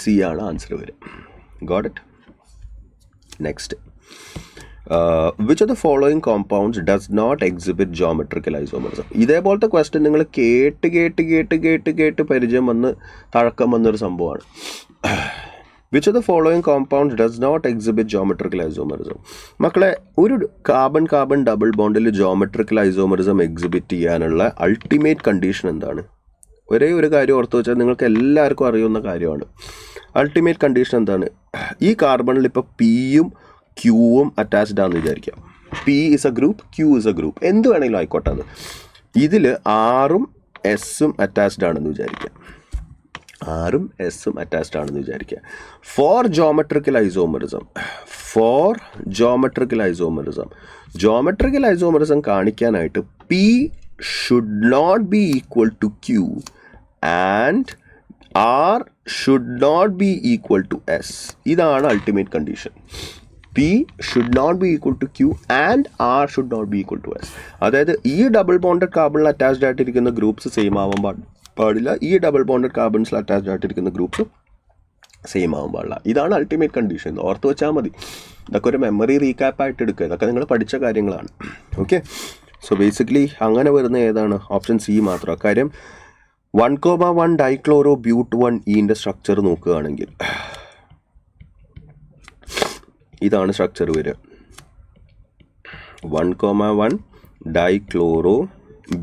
സി ആണ് ആൻസർ വരും. Got it? Next, which of the following compounds does not exhibit geometrical isomerism? ഇതേപോലത്തെ ക്വസ്റ്റ്യൻ നിങ്ങൾ കേട്ട് പരിചയം വന്ന് തഴക്കം വന്നൊരു സംഭവമാണ്. Which of the following compounds does not exhibit geometrical isomerism? മക്കളെ, ഒരു കാർബൺ ഡബിൾ ബോണ്ടിൽ ജോമെട്രിക്കൽ ഐസോമറിസം എക്സിബിറ്റ് ചെയ്യാനുള്ള അൾട്ടിമേറ്റ് കണ്ടീഷൻ എന്താണ്? ഒരേ ഒരു കാര്യം ഓർത്ത് വെച്ചാൽ നിങ്ങൾക്ക് എല്ലാവർക്കും അറിയുന്ന കാര്യമാണ്. അൾട്ടിമേറ്റ് കണ്ടീഷൻ എന്താണ്? ഈ കാർബണിൽ ഇപ്പോൾ പിയും ക്യൂവും അറ്റാച്ച്ഡ് ആണെന്ന് വിചാരിക്കാം. P is a group, Q is a group, എന്ത് വേണമെങ്കിലും ആയിക്കോട്ടെ. അത് ഇതിൽ ആറും എസും അറ്റാച്ച്ഡ് ആണെന്ന് വിചാരിക്കാം. ഫോർ ജോമെട്രിക്കൽ ഐസോമറിസം കാണിക്കാനായിട്ട് P should not be equal to Q and R should not be equal to S. ഇതാണ് ultimate condition. P should not be equal to Q and R should not be equal to S. അതായത് ഈ double bonded കാർബണിൽ attached ആയിട്ടിരിക്കുന്ന groups same ആവാൻ പാടില്ല. ഈ double bonded കാർബൺസിൽ attached ആയിട്ടിരിക്കുന്ന groups same ആവാൻ പാടില്ല. ഇതാണ് അൾട്ടിമേറ്റ് കണ്ടീഷൻ. ഓർത്ത് വെച്ചാൽ മതി. ഇതൊക്കെ ഒരു മെമ്മറി റീക്യാപ്പ് ആയിട്ട് എടുക്കുക. ഇതൊക്കെ നിങ്ങൾ പഠിച്ച കാര്യങ്ങളാണ്. ഓക്കെ, സോ ബേസിക്കലി അങ്ങനെ വരുന്ന ഏതാണ്? ഓപ്ഷൻ സി മാത്രം. കാര്യം 1,1 ഡൈക്ലോറോ ബ്യൂട്ട് 1 സ്ട്രക്ചർ നോക്കുകയാണെങ്കിൽ ഇതാണ് സ്ട്രക്ചർ വരിക. 1,1 ഡൈക്ലോറോ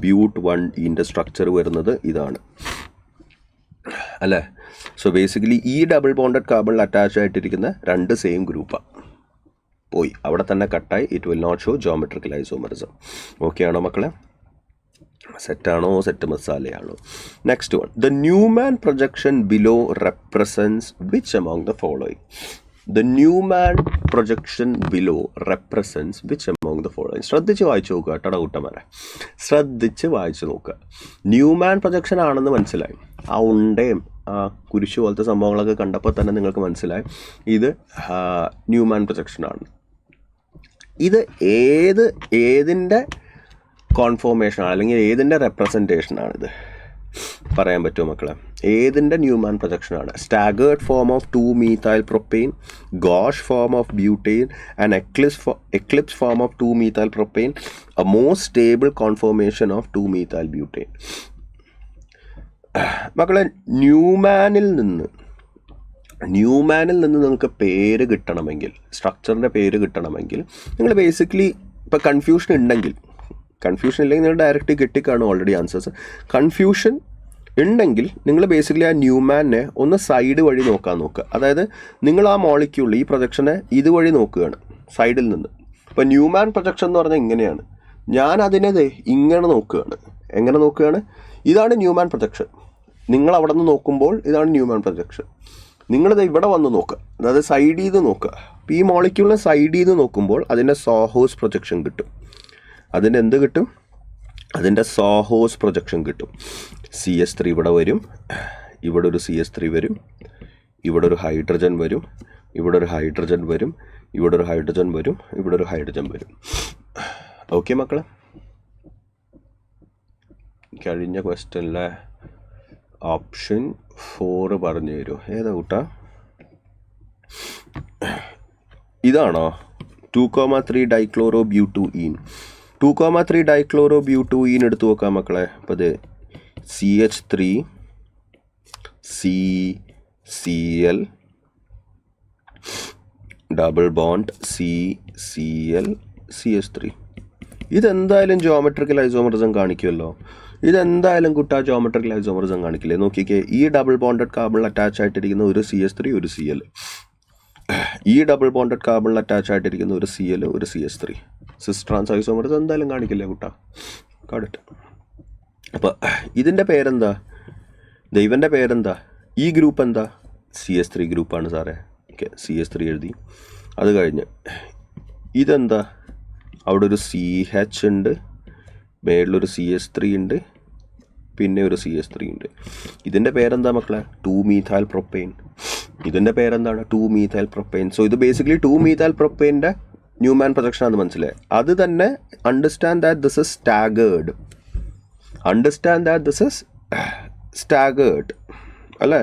ബ്യൂട്ട് 1 സ്ട്രക്ചർ വരുന്നത് ഇതാണ് അല്ലേ? സോ ബേസിക്കലി ഈ ഡബിൾ ബോണ്ടഡ് കാർബണിൽ അറ്റാച്ച് ആയിട്ടിരിക്കുന്ന 2 സെയിം ഗ്രൂപ്പാണ്. പോയി അവിടെ തന്നെ കട്ടായി. It will not show geometrical isomerism. Okay ആണോ മക്കളെ? സെറ്റാണോ? സെറ്റ് മസാലയാണോ? Next one, the Newman projection below represents which among the following? The Newman projection below represents which among the following? ശ്രദ്ധിച്ച് വായിച്ചു നോക്കുക കേട്ടോ കൂട്ടന്മാരെ, ശ്രദ്ധിച്ച് വായിച്ചു നോക്കുക. ന്യൂമാൻ പ്രൊജക്ഷൻ ആണെന്ന് മനസ്സിലായി. ആ ഉണ്ടയും ആ കുരിശു പോലത്തെ സംഭവങ്ങളൊക്കെ കണ്ടപ്പോൾ തന്നെ നിങ്ങൾക്ക് മനസ്സിലായി ഇത് ന്യൂമാൻ പ്രൊജക്ഷൻ ആണ്. ഇത് ഏതിൻ്റെ കോൺഫോർമേഷനാണ് അല്ലെങ്കിൽ ഏതിൻ്റെ റെപ്രസെൻറ്റേഷനാണിത് പറയാൻ പറ്റുമോ മക്കളെ? ഏതിൻ്റെ ന്യൂമാൻ പ്രൊജക്ഷനാണ്? Staggered form of 2-methyl propane, gauche form of butane, and eclipse form of 2-methyl propane, a more stable conformation of 2-methyl butane. മക്കളെ, ന്യൂമാനിൽ നിന്ന് നിങ്ങൾക്ക് പേര് കിട്ടണമെങ്കിൽ, സ്ട്രക്ചറിൻ്റെ പേര് കിട്ടണമെങ്കിൽ നിങ്ങൾ ബേസിക്കലി ഇപ്പോൾ കൺഫ്യൂഷൻ ഇല്ലെങ്കിൽ നിങ്ങൾ ഡയറക്റ്റ് കിട്ടിക്കാണും ഓൾറെഡി ആൻസേഴ്സ്. കൺഫ്യൂഷൻ ഉണ്ടെങ്കിൽ നിങ്ങൾ ബേസിക്കലി ആ ന്യൂമാനെ ഒന്ന് സൈഡ് വഴി നോക്കുക. അതായത് നിങ്ങൾ ആ മോളിക്യൂളിൽ ഈ പ്രൊജക്ഷനെ ഇതുവഴി നോക്കുകയാണ് സൈഡിൽ നിന്ന്. ഇപ്പോൾ ന്യൂമാൻ പ്രൊജക്ഷൻ എന്ന് പറഞ്ഞാൽ ഇങ്ങനെയാണ്. ഞാൻ അതിനെ ഇങ്ങനെ നോക്കുകയാണ്. എങ്ങനെ നോക്കുകയാണ്? ഇതാണ് ന്യൂമാൻ പ്രൊജക്ഷൻ. നിങ്ങൾ അവിടെ നിന്ന് നോക്കുമ്പോൾ ഇതാണ് ന്യൂമാൻ പ്രൊജക്ഷൻ. നിങ്ങളിത് ഇവിടെ വന്ന് നോക്കുക, അതായത് സൈഡിൽ നിന്ന് നോക്കുക. അപ്പോൾ ഈ മോളിക്യൂളിനെ സൈഡിൽ നിന്ന് നോക്കുമ്പോൾ അതിൻ്റെ സോഹോസ് പ്രൊജക്ഷൻ കിട്ടും. അതിൻ്റെ എന്ത് കിട്ടും? അതിൻ്റെ സോഹോസ് പ്രൊജക്ഷൻ കിട്ടും. CS3 ഇവിടെ വരും, ഇവിടെ ഒരു CS3 വരും, ഇവിടെ ഒരു ഹൈഡ്രജൻ വരും, ഇവിടെ ഒരു ഹൈഡ്രജൻ വരും, ഇവിടെ ഒരു ഹൈഡ്രജൻ വരും, ഇവിടെ ഒരു ഹൈഡ്രജൻ വരും. ഓക്കെ മക്കളെ, കഴിഞ്ഞ ക്വസ്റ്റ്യനിലെ ഓപ്ഷൻ 4 പറഞ്ഞു തരുമോ? ഏതാ കൂട്ടാ? ഇതാണോ? 2,3 ഡൈക്ലോറോ ബ്യൂട്ടൂയീൻ. 2,3 ഡൈക്ലോറോബ്യൂട്ടോയിൻ എടുത്ത് നോക്കാം മക്കളെ. അപ്പോൾ ഇത് CH3 CCl double bond CCl CH3. ഇതെന്തായാലും ജോമെട്രിക്കൽ ഐസോമറിസം കാണിക്കുമല്ലോ. ഇതെന്തായാലും കുട്ടാ ജോമെട്രിക്കൽ ഐസോമറിസം കാണിക്കില്ലേ? നോക്കിക്കേ, ഈ ഡബിൾ ബോണ്ടഡ് കാർബണിൽ അറ്റാച്ച് ആയിട്ടിരിക്കുന്ന ഒരു CH3 ഒരു Cl, ഈ ഡബിൾ ബോണ്ടഡ് കാർബണിൽ അറ്റാച്ച് ആയിട്ടിരിക്കുന്ന ഒരു Cl ഒരു CH3. സിസ് ട്രാൻസ് ഐസോമറിസം എന്തായാലും കാണിക്കില്ലേ കുട്ടാ? കാണിട്ട്. അപ്പോൾ ഇതിൻ്റെ പേരെന്താ? ദൈവൻ്റെ പേരെന്താ? ഈ ഗ്രൂപ്പ് എന്താ? CH3 ഗ്രൂപ്പാണ് സാറേ. ഓക്കെ, CH3 എഴുതി. അത് കഴിഞ്ഞ് ഇതെന്താ? അവിടെ ഒരു CH ഉണ്ട്, മേളിലൊരു CH3 ഉണ്ട്, പിന്നെ ഒരു CH3 ഉണ്ട്. ഇതിൻ്റെ പേരെന്താ മക്കളെ? 2-methyl propane. ഇതിൻ്റെ പേരെന്താണ്? 2-methyl propane. സോ ഇത് basically 2-methyl propane Newman projection ആണെന്ന് മനസ്സിലായി. അത് തന്നെ understand that this is staggered. Understand that this is staggered അല്ലേ?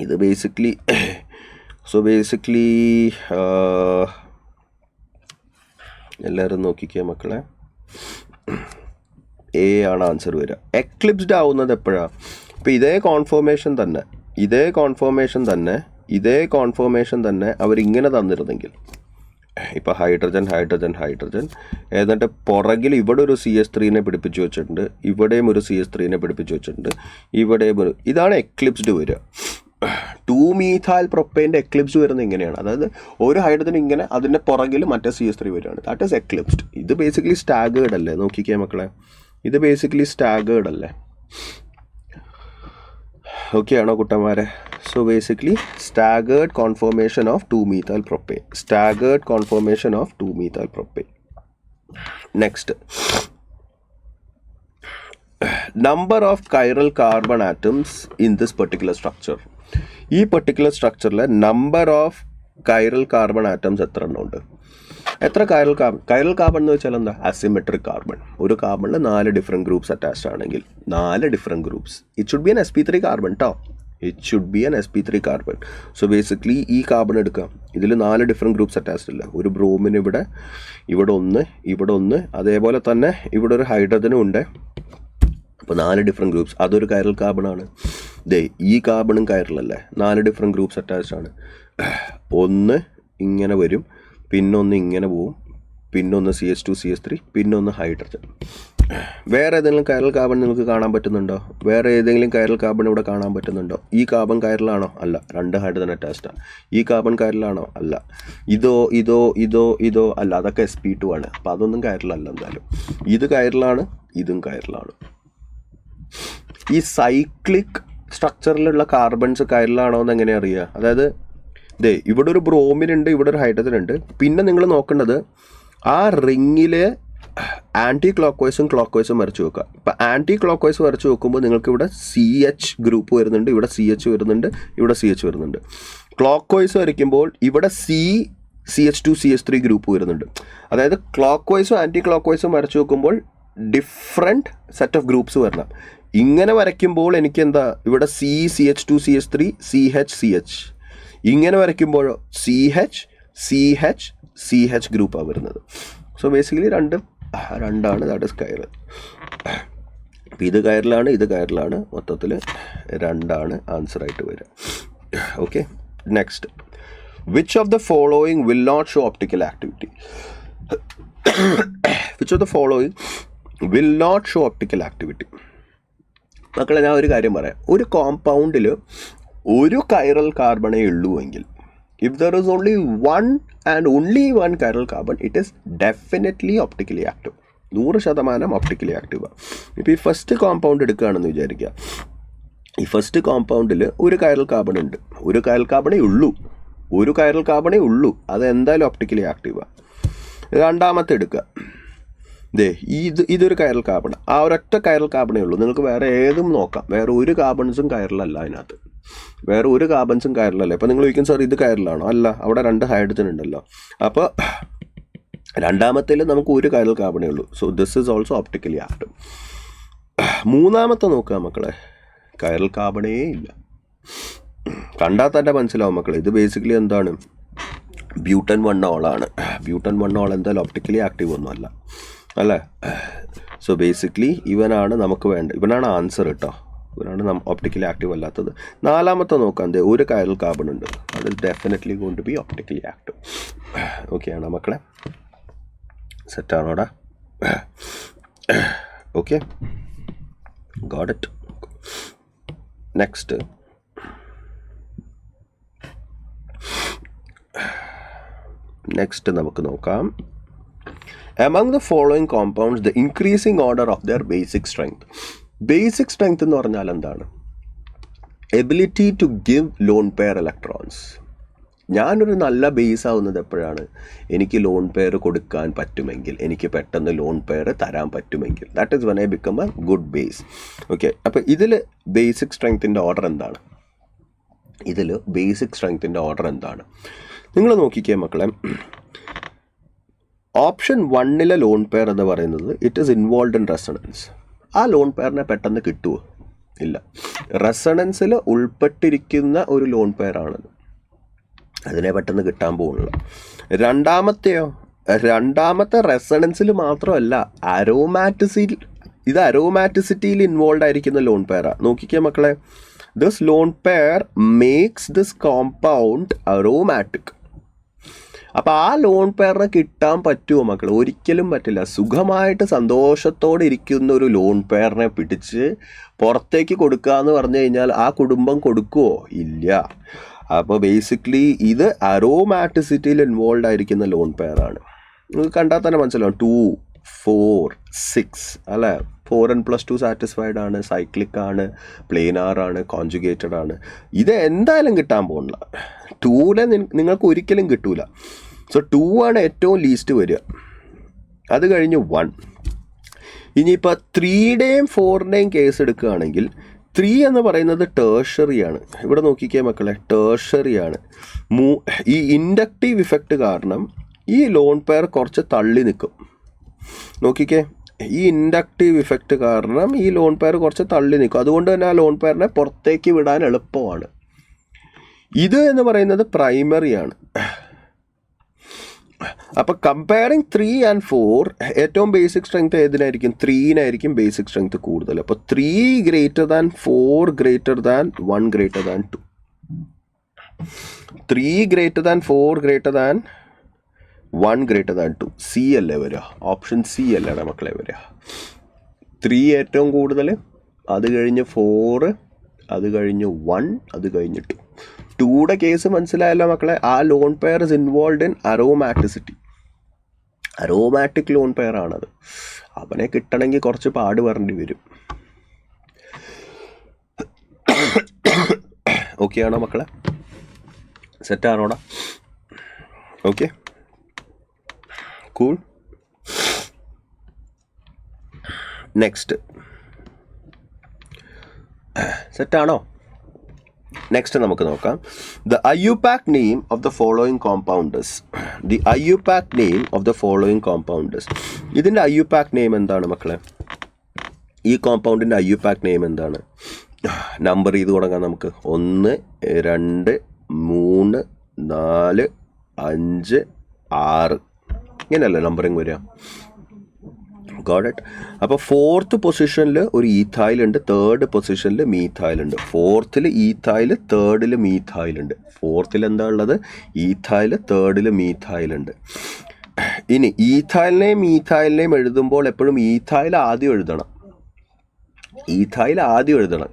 ഇത് ബേസിക്കലി എല്ലാവരും നോക്കിക്കുക മക്കളെ, A ആണ് ആൻസർ വരിക. എക്ലിപ്സ്ഡ് ആവുന്നത് എപ്പോഴാണ്? ഇപ്പോൾ ഇതേ കോൺഫോർമേഷൻ തന്നെ അവരിങ്ങനെ തന്നിരുന്നെങ്കിൽ, ഇപ്പോൾ ഹൈഡ്രജൻ എന്നിട്ട് പുറകിൽ ഇവിടെ ഒരു CH3 പിടിപ്പിച്ച് വെച്ചിട്ടുണ്ട്, ഇവിടെയും ഒരു CH3 പിടിപ്പിച്ച് വെച്ചിട്ടുണ്ട്, ഇവിടെയും ഒരു, ഇതാണ് എക്ലിപ്സ്ഡ് വരിക. 2-methyl propane എക്ലിപ്സ് വരുന്നത് ഇങ്ങനെയാണ്. അതായത് ഒരു ഹൈഡ്രജൻ ഇങ്ങനെ, അതിൻ്റെ പുറകിൽ മറ്റേ CH3 വരികയാണ്. That is eclipsed. ഇത് ബേസിക്കലി സ്റ്റാഗേർഡ് അല്ലേ? നോക്കിക്കേ മക്കളെ, ഇത് ബേസിക്കലി സ്റ്റാഗേർഡ് അല്ലേ? ഓക്കെ ആണോ കുട്ടന്മാരെ? So basically staggered conformation of 2-methyl propane. Next, number of chiral carbon atoms in this particular structure. ഈ പെർട്ടിക്കുലർ സ്ട്രക്ചറിലെ number of chiral carbon atoms എത്ര എണ്ണം ഉണ്ട്? എത്ര കൈറൽ കാർബൺ എന്ന് വെച്ചാൽ എന്താ? Asymmetric carbon. ഒരു കാർബണിൽ 4 ഡിഫറെൻറ്റ് ഗ്രൂപ്പ്സ് അറ്റാച്ച്ഡ് ആണെങ്കിൽ 4 different groups. It should be an sp3 carbon കേട്ടോ. സോ ബേസിക്കലി ഈ കാർബൺ എടുക്കാം, ഇതിൽ 4 ഡിഫറെൻറ്റ് ഗ്രൂപ്പ്സ് അറ്റാച്ച്ഡ് ഇല്ല. ഒരു ബ്രോമിന് ഇവിടെ ഒന്ന്, അതേപോലെ തന്നെ ഇവിടെ ഒരു ഹൈഡ്രജനും ഉണ്ട്. അപ്പോൾ 4 ഡിഫറെൻറ്റ് ഗ്രൂപ്പ്സ്. അതൊരു കൈറൽ കാർബണാണ്. ഈ കാർബണും കൈറലല്ലേ? 4 ഡിഫറെൻറ്റ് ഗ്രൂപ്പ്സ് അറ്റാച്ച്ഡ് ആണ്. ഒന്ന് ഇങ്ങനെ വരും, പിന്നൊന്ന് ഇങ്ങനെ പോവും, പിന്നൊന്ന് CH2 CH3, പിന്നൊന്ന് ഹൈഡ്രജൻ. വേറെ ഏതെങ്കിലും കൈറൽ കാർബൺ നിങ്ങൾക്ക് കാണാൻ പറ്റുന്നുണ്ടോ? വേറെ ഏതെങ്കിലും കൈറൽ കാർബൺ ഇവിടെ കാണാൻ പറ്റുന്നുണ്ടോ? ഈ കാർബൺ കൈറലാണോ? അല്ല, 2 ഹൈഡ്രജൻ അറ്റാച്ച്ഡാണ്. ഈ കാർബൺ കൈറലാണോ? അല്ല. ഇതോ അല്ല, അതൊക്കെ sp2 ആണ്. അപ്പോൾ അതൊന്നും കൈറലല്ല എന്തായാലും. ഇത് കൈറലാണ്, ഇതും കൈറലാണ്. ഈ സൈക്ലിക് സ്ട്രക്ചറിലുള്ള കാർബൺസ് കൈറലാണോ എന്ന് എങ്ങനെ അറിയുക? അതായത് ഇവിടെ ഒരു ബ്രോമിനുണ്ട്, ഇവിടെ ഒരു ഹൈഡ്രജൻ ഉണ്ട്. പിന്നെ നിങ്ങൾ നോക്കേണ്ടത് ആ റിങ്ങിലെ ആൻറ്റി ക്ലോക്ക് വൈസും വരച്ച് വെക്കുക. ഇപ്പം ആൻറ്റി ക്ലോക്ക് വൈസ് വരച്ച് വെക്കുമ്പോൾ നിങ്ങൾക്ക് ഇവിടെ CH ഗ്രൂപ്പ് വരുന്നുണ്ട്, ഇവിടെ CH വരുന്നുണ്ട്, ഇവിടെ CH വരുന്നുണ്ട്. ക്ലോക്ക് വൈസ് വരയ്ക്കുമ്പോൾ ഇവിടെ CH2 CH3 ഗ്രൂപ്പ് വരുന്നുണ്ട്. അതായത് ക്ലോക്ക് വൈസും ആൻറ്റി ക്ലോക്ക് വൈസും വരച്ച് വെക്കുമ്പോൾ ഡിഫറെൻറ്റ് സെറ്റ് ഓഫ് ഗ്രൂപ്പ്സ് വരണം. ഇങ്ങനെ വരയ്ക്കുമ്പോൾ എനിക്ക് എന്താ? ഇവിടെ CH2 CH3 CH ഇങ്ങനെ വരയ്ക്കുമ്പോഴോ CH ഗ്രൂപ്പാണ് വരുന്നത്. സോ ബേസിക്കലി രണ്ടാണ്. That is chiral. അപ്പോൾ ഇത് കൈറലാണ്. മൊത്തത്തിൽ 2 ആൻസറായിട്ട് വരിക. Okay, next, which of the following will not show optical activity? മക്കളെ, ഞാൻ ഒരു കാര്യം പറയാം. ഒരു കോമ്പൗണ്ടിൽ ഒരു കൈറൽ കാർബണേ ഉള്ളൂ എങ്കിൽ, if there is only one chiral carbon, it is definitely optically active. 100% optically ആക്റ്റീവാണ്. ഇപ്പോൾ ഈ ഫസ്റ്റ് കോമ്പൗണ്ട് എടുക്കുകയാണെന്ന് വിചാരിക്കുക. ഈ ഫസ്റ്റ് കോമ്പൗണ്ടിൽ ഒരു കൈറൽ കാർബൺ ഉണ്ട്, ഒരു കൈറൽ കാർബണേ ഉള്ളൂ. അത് എന്തായാലും ഒപ്റ്റിക്കലി ആക്റ്റീവാണ്. രണ്ടാമത്തെ എടുക്കുക. ഇതൊരു കൈറൽ കാർബൺ. ആ ഒരൊറ്റ കൈറൽ കാർബണേ ഉള്ളൂ. നിങ്ങൾക്ക് വേറെ ഏതും നോക്കാം, വേറെ ഒരു കാർബൺസും കൈറലല്ല അതിനകത്ത്. അപ്പോൾ നിങ്ങൾ ചോദിക്കും, സാർ ഇത് കൈറലാണോ? അല്ല, അവിടെ 2 ഹൈഡ്രജൻ ഉണ്ടല്ലോ. അപ്പോൾ രണ്ടാമത്തേൽ നമുക്ക് ഒരു കൈറൽ കാർബണേ ഉള്ളൂ. So this is also optically active. മൂന്നാമത്തെ നോക്കുക മക്കളെ, കൈറൽ കാർബണേ ഇല്ല. കണ്ടാൽ തന്നെ മനസ്സിലാവും മക്കളെ. ഇത് ബേസിക്കലി എന്താണ്? ബ്യൂട്ടൻ 1 ആണ്. ബ്യൂട്ടൻ 1 എന്തായാലും ഒപ്റ്റിക്കലി ആക്റ്റീവ് ഒന്നുമല്ല അല്ലേ. സോ ബേസിക്കലി ഇവനാണ് നമുക്ക് വേണ്ട, ഇവനാണ് ആൻസർ കേട്ടോ. ഇവനാണ് ഒപ്റ്റിക്കലി ആക്റ്റീവ് അല്ലാത്തത്. നാലാമത്തെ നോക്കാം, ഒരു കൈറൽ കാർബൺ ഉണ്ട്, അത് definitely going to be optically active. Okay ആണോ മക്കളെ? സെറ്റാണോടാ? Okay, got it. നെക്സ്റ്റ് നമുക്ക് നോക്കാം. Among the following compounds, the increasing order of their basic strength. Basic strength എന്ന് പറഞ്ഞാൽ എന്താണ്? Ability to give lone pair electrons. ഞാനൊരു നല്ല ബേസ് ആവുന്നത് എപ്പോഴാണ്? എനിക്ക് ലോൺ പെയർ കൊടുക്കാൻ പറ്റുമെങ്കിൽ, എനിക്ക് പെട്ടെന്ന് ലോൺ പെയർ തരാൻ പറ്റുമെങ്കിൽ, that is when I become A good base. Okay, അപ്പോൾ ഇതിൽ ബേസിക് സ്ട്രെങ്ത്തിൻ്റെ ഓർഡർ എന്താണ്? നിങ്ങൾ നോക്കിക്കേ മക്കളെ, ഓപ്ഷൻ 1 ലോൺ പെയർ എന്ന് പറയുന്നത് it is involve in resonance. ആ ലോൺ പെയറിനെ പെട്ടെന്ന് കിട്ടുമോ? ഇല്ല. റെസണൻസിൽ ഉൾപ്പെട്ടിരിക്കുന്ന ഒരു ലോൺ പെയർ ആണത്, അതിനെ പെട്ടെന്ന് കിട്ടാൻ പോകുന്നില്ല. രണ്ടാമത്തെ റെസണൻസിൽ മാത്രമല്ല, അരോമാറ്റിസിറ്റിയിൽ ഇൻവോൾവ് ആയിരിക്കുന്ന ലോൺ പെയറാണ്. നോക്കിക്കേ മക്കളെ, this lone pair makes this compound aromatic. അപ്പോൾ ആ ലോൺ പെയറിനെ കിട്ടാൻ പറ്റുമോ മക്കൾ? ഒരിക്കലും പറ്റില്ല. സുഖമായിട്ട് സന്തോഷത്തോടെ ഇരിക്കുന്ന ഒരു ലോൺ പെയറിനെ പിടിച്ച് പുറത്തേക്ക് കൊടുക്കുക എന്ന് പറഞ്ഞു കഴിഞ്ഞാൽ ആ കുടുംബം കൊടുക്കുമോ? ഇല്ല. അപ്പോൾ ബേസിക്കലി ഇത് അരോമാറ്റിസിറ്റിയിൽ ഇൻവോൾവ് ആയിരിക്കുന്ന ലോൺ പെയറാണ്. നിങ്ങൾക്ക് കണ്ടാൽ തന്നെ മനസ്സിലാവും. 2, 4, 6 അല്ലേ. 4n+2 സാറ്റിസ്ഫൈഡ് ആണ്, സൈക്ലിക് ആണ്, പ്ലേനാർ ആണ്, കോൺജുഗേറ്റഡ് ആണ്. ഇത് എന്തായാലും കിട്ടാൻ പോകുന്നില്ല. 2 നിങ്ങൾക്ക് ഒരിക്കലും കിട്ടൂല. സോ 2 ആണ് ഏറ്റവും ലീസ്റ്റ് വരിക. അത് കഴിഞ്ഞ് 1. ഇനിയിപ്പോൾ 3യുടെയും 4ൻ്റെയും കേസ് എടുക്കുകയാണെങ്കിൽ 3 എന്ന് പറയുന്നത് ടേർഷറിയാണ്. ഇവിടെ നോക്കിക്കേ മക്കളെ, ടേർഷറിയാണ്. ഈ ഇൻഡക്റ്റീവ് ഇഫക്റ്റ് കാരണം ഈ ലോൺ പെയർ കുറച്ച് തള്ളി നിൽക്കും. നോക്കിക്കേ, ഈ ഇൻഡക്റ്റീവ് ഇഫക്റ്റ് കാരണം ഈ ലോൺ പെയർ കുറച്ച് തള്ളി നിൽക്കും. അതുകൊണ്ട് തന്നെ ആ ലോൺ പെയറിനെ പുറത്തേക്ക് വിടാൻ എളുപ്പമാണ്. ഇത് എന്ന് പറയുന്നത് പ്രൈമറിയാണ്. അപ്പോൾ കമ്പയറിങ് 3 and 4 ഏറ്റവും ബേസിക് സ്ട്രെങ്ത് ഏതിനായിരിക്കും? 3നായിരിക്കും ബേസിക് സ്ട്രെങ്ത് കൂടുതൽ. അപ്പോൾ 3 > 4 > 1 > 2. 3 > 4 > 1 > 2. സി അല്ലേ വരിക? ഓപ്ഷൻ സി അല്ലേ മക്കളെ വരിക? 3 ഏറ്റവും കൂടുതൽ, അത് കഴിഞ്ഞ് 4, അത് കഴിഞ്ഞ് 1, അത് കഴിഞ്ഞ് 2. 2യുടെ കേസ് മനസ്സിലായല്ലോ മക്കളെ. ആ lone pair is involve in aromaticity. Aromatic lone pair ആണത്. അവനെ കിട്ടണമെങ്കിൽ കുറച്ച് പാട് വരേണ്ടി വരും. ഓക്കെ ആണോ മക്കളെ? സെറ്റാണോടാ? Okay, cool. നെക്സ്റ്റ് സെറ്റാണോ? നെക്സ്റ്റ് നമുക്ക് നോക്കാം. The IUPAC name of the following compounds. ഇതിൻ്റെ IUPAC നെയിം എന്താണ് മക്കളെ? ഈ കോമ്പൗണ്ടിൻ്റെ IUPAC നെയിം എന്താണ്? നമ്പർ ചെയ്ത് തുടങ്ങാം നമുക്ക്. 1, 2, 3, 4, 5, 6 ഇങ്ങനെയല്ലേ നമ്പറിങ് വരിക? Got it. അപ്പോൾ 4th പൊസിഷനിൽ ഒരു ഈഥൈൽ ഉണ്ട്, 3rd പൊസിഷനിൽ മീഥൈൽ ഉണ്ട്. 4th ഈഥൈൽ, 3rd മീഥൈൽ ഉണ്ട്. 4th എന്താ ഉള്ളത്? ഈഥൈൽ, 3rd മീഥൈൽ ഉണ്ട്. ഇനി ഈഥൈലിനെയും മീഥൈലിനെയും എഴുതുമ്പോൾ എപ്പോഴും ഈഥൈൽ ആദ്യം എഴുതണം.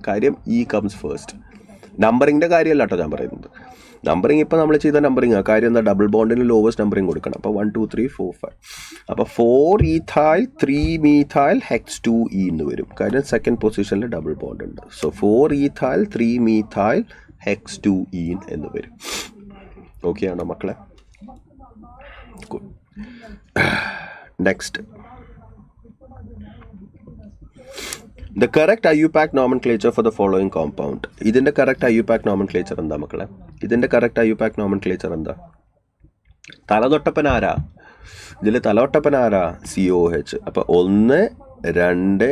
കാര്യം E കംസ് ഫസ്റ്റ്. നമ്പറിങ്ങിൻ്റെ കാര്യമല്ല കേട്ടോ ഞാൻ പറയുന്നത്. നമ്പറിങ് ഇപ്പോൾ നമ്മൾ ചെയ്ത നമ്പറിങ് കാര്യം എന്താ? ഡബിൾ ബോണ്ടിന് ലോവസ്റ്റ് നമ്പറിങ് കൊടുക്കണം. അപ്പോൾ 1, 2, 3, 4, 5. അപ്പോൾ 4 ഈഥൈൽ, 3 മീഥൈൽ, ഹെക്സ് 2E എന്ന് വരും. കാര്യം സെക്കൻഡ് പൊസിഷനിൽ ഡബിൾ ബോണ്ട് ഉണ്ട്. So 4 ethyl, 3 methyl, HECS 2E എന്ന് വരും. ഓക്കെ ആണോ മക്കളെ? Good. Next, the correct IUPAC nomenclature for the following compound. ഇതിൻ്റെ കറക്റ്റ് IUPAC nomenclature എന്താ മക്കളെ? എന്താ? തലതൊട്ടപ്പൻ ആരാ? ഇതിൽ തലതൊട്ടപ്പൻ ആരാ? COH. അപ്പോൾ 1, 2, 3,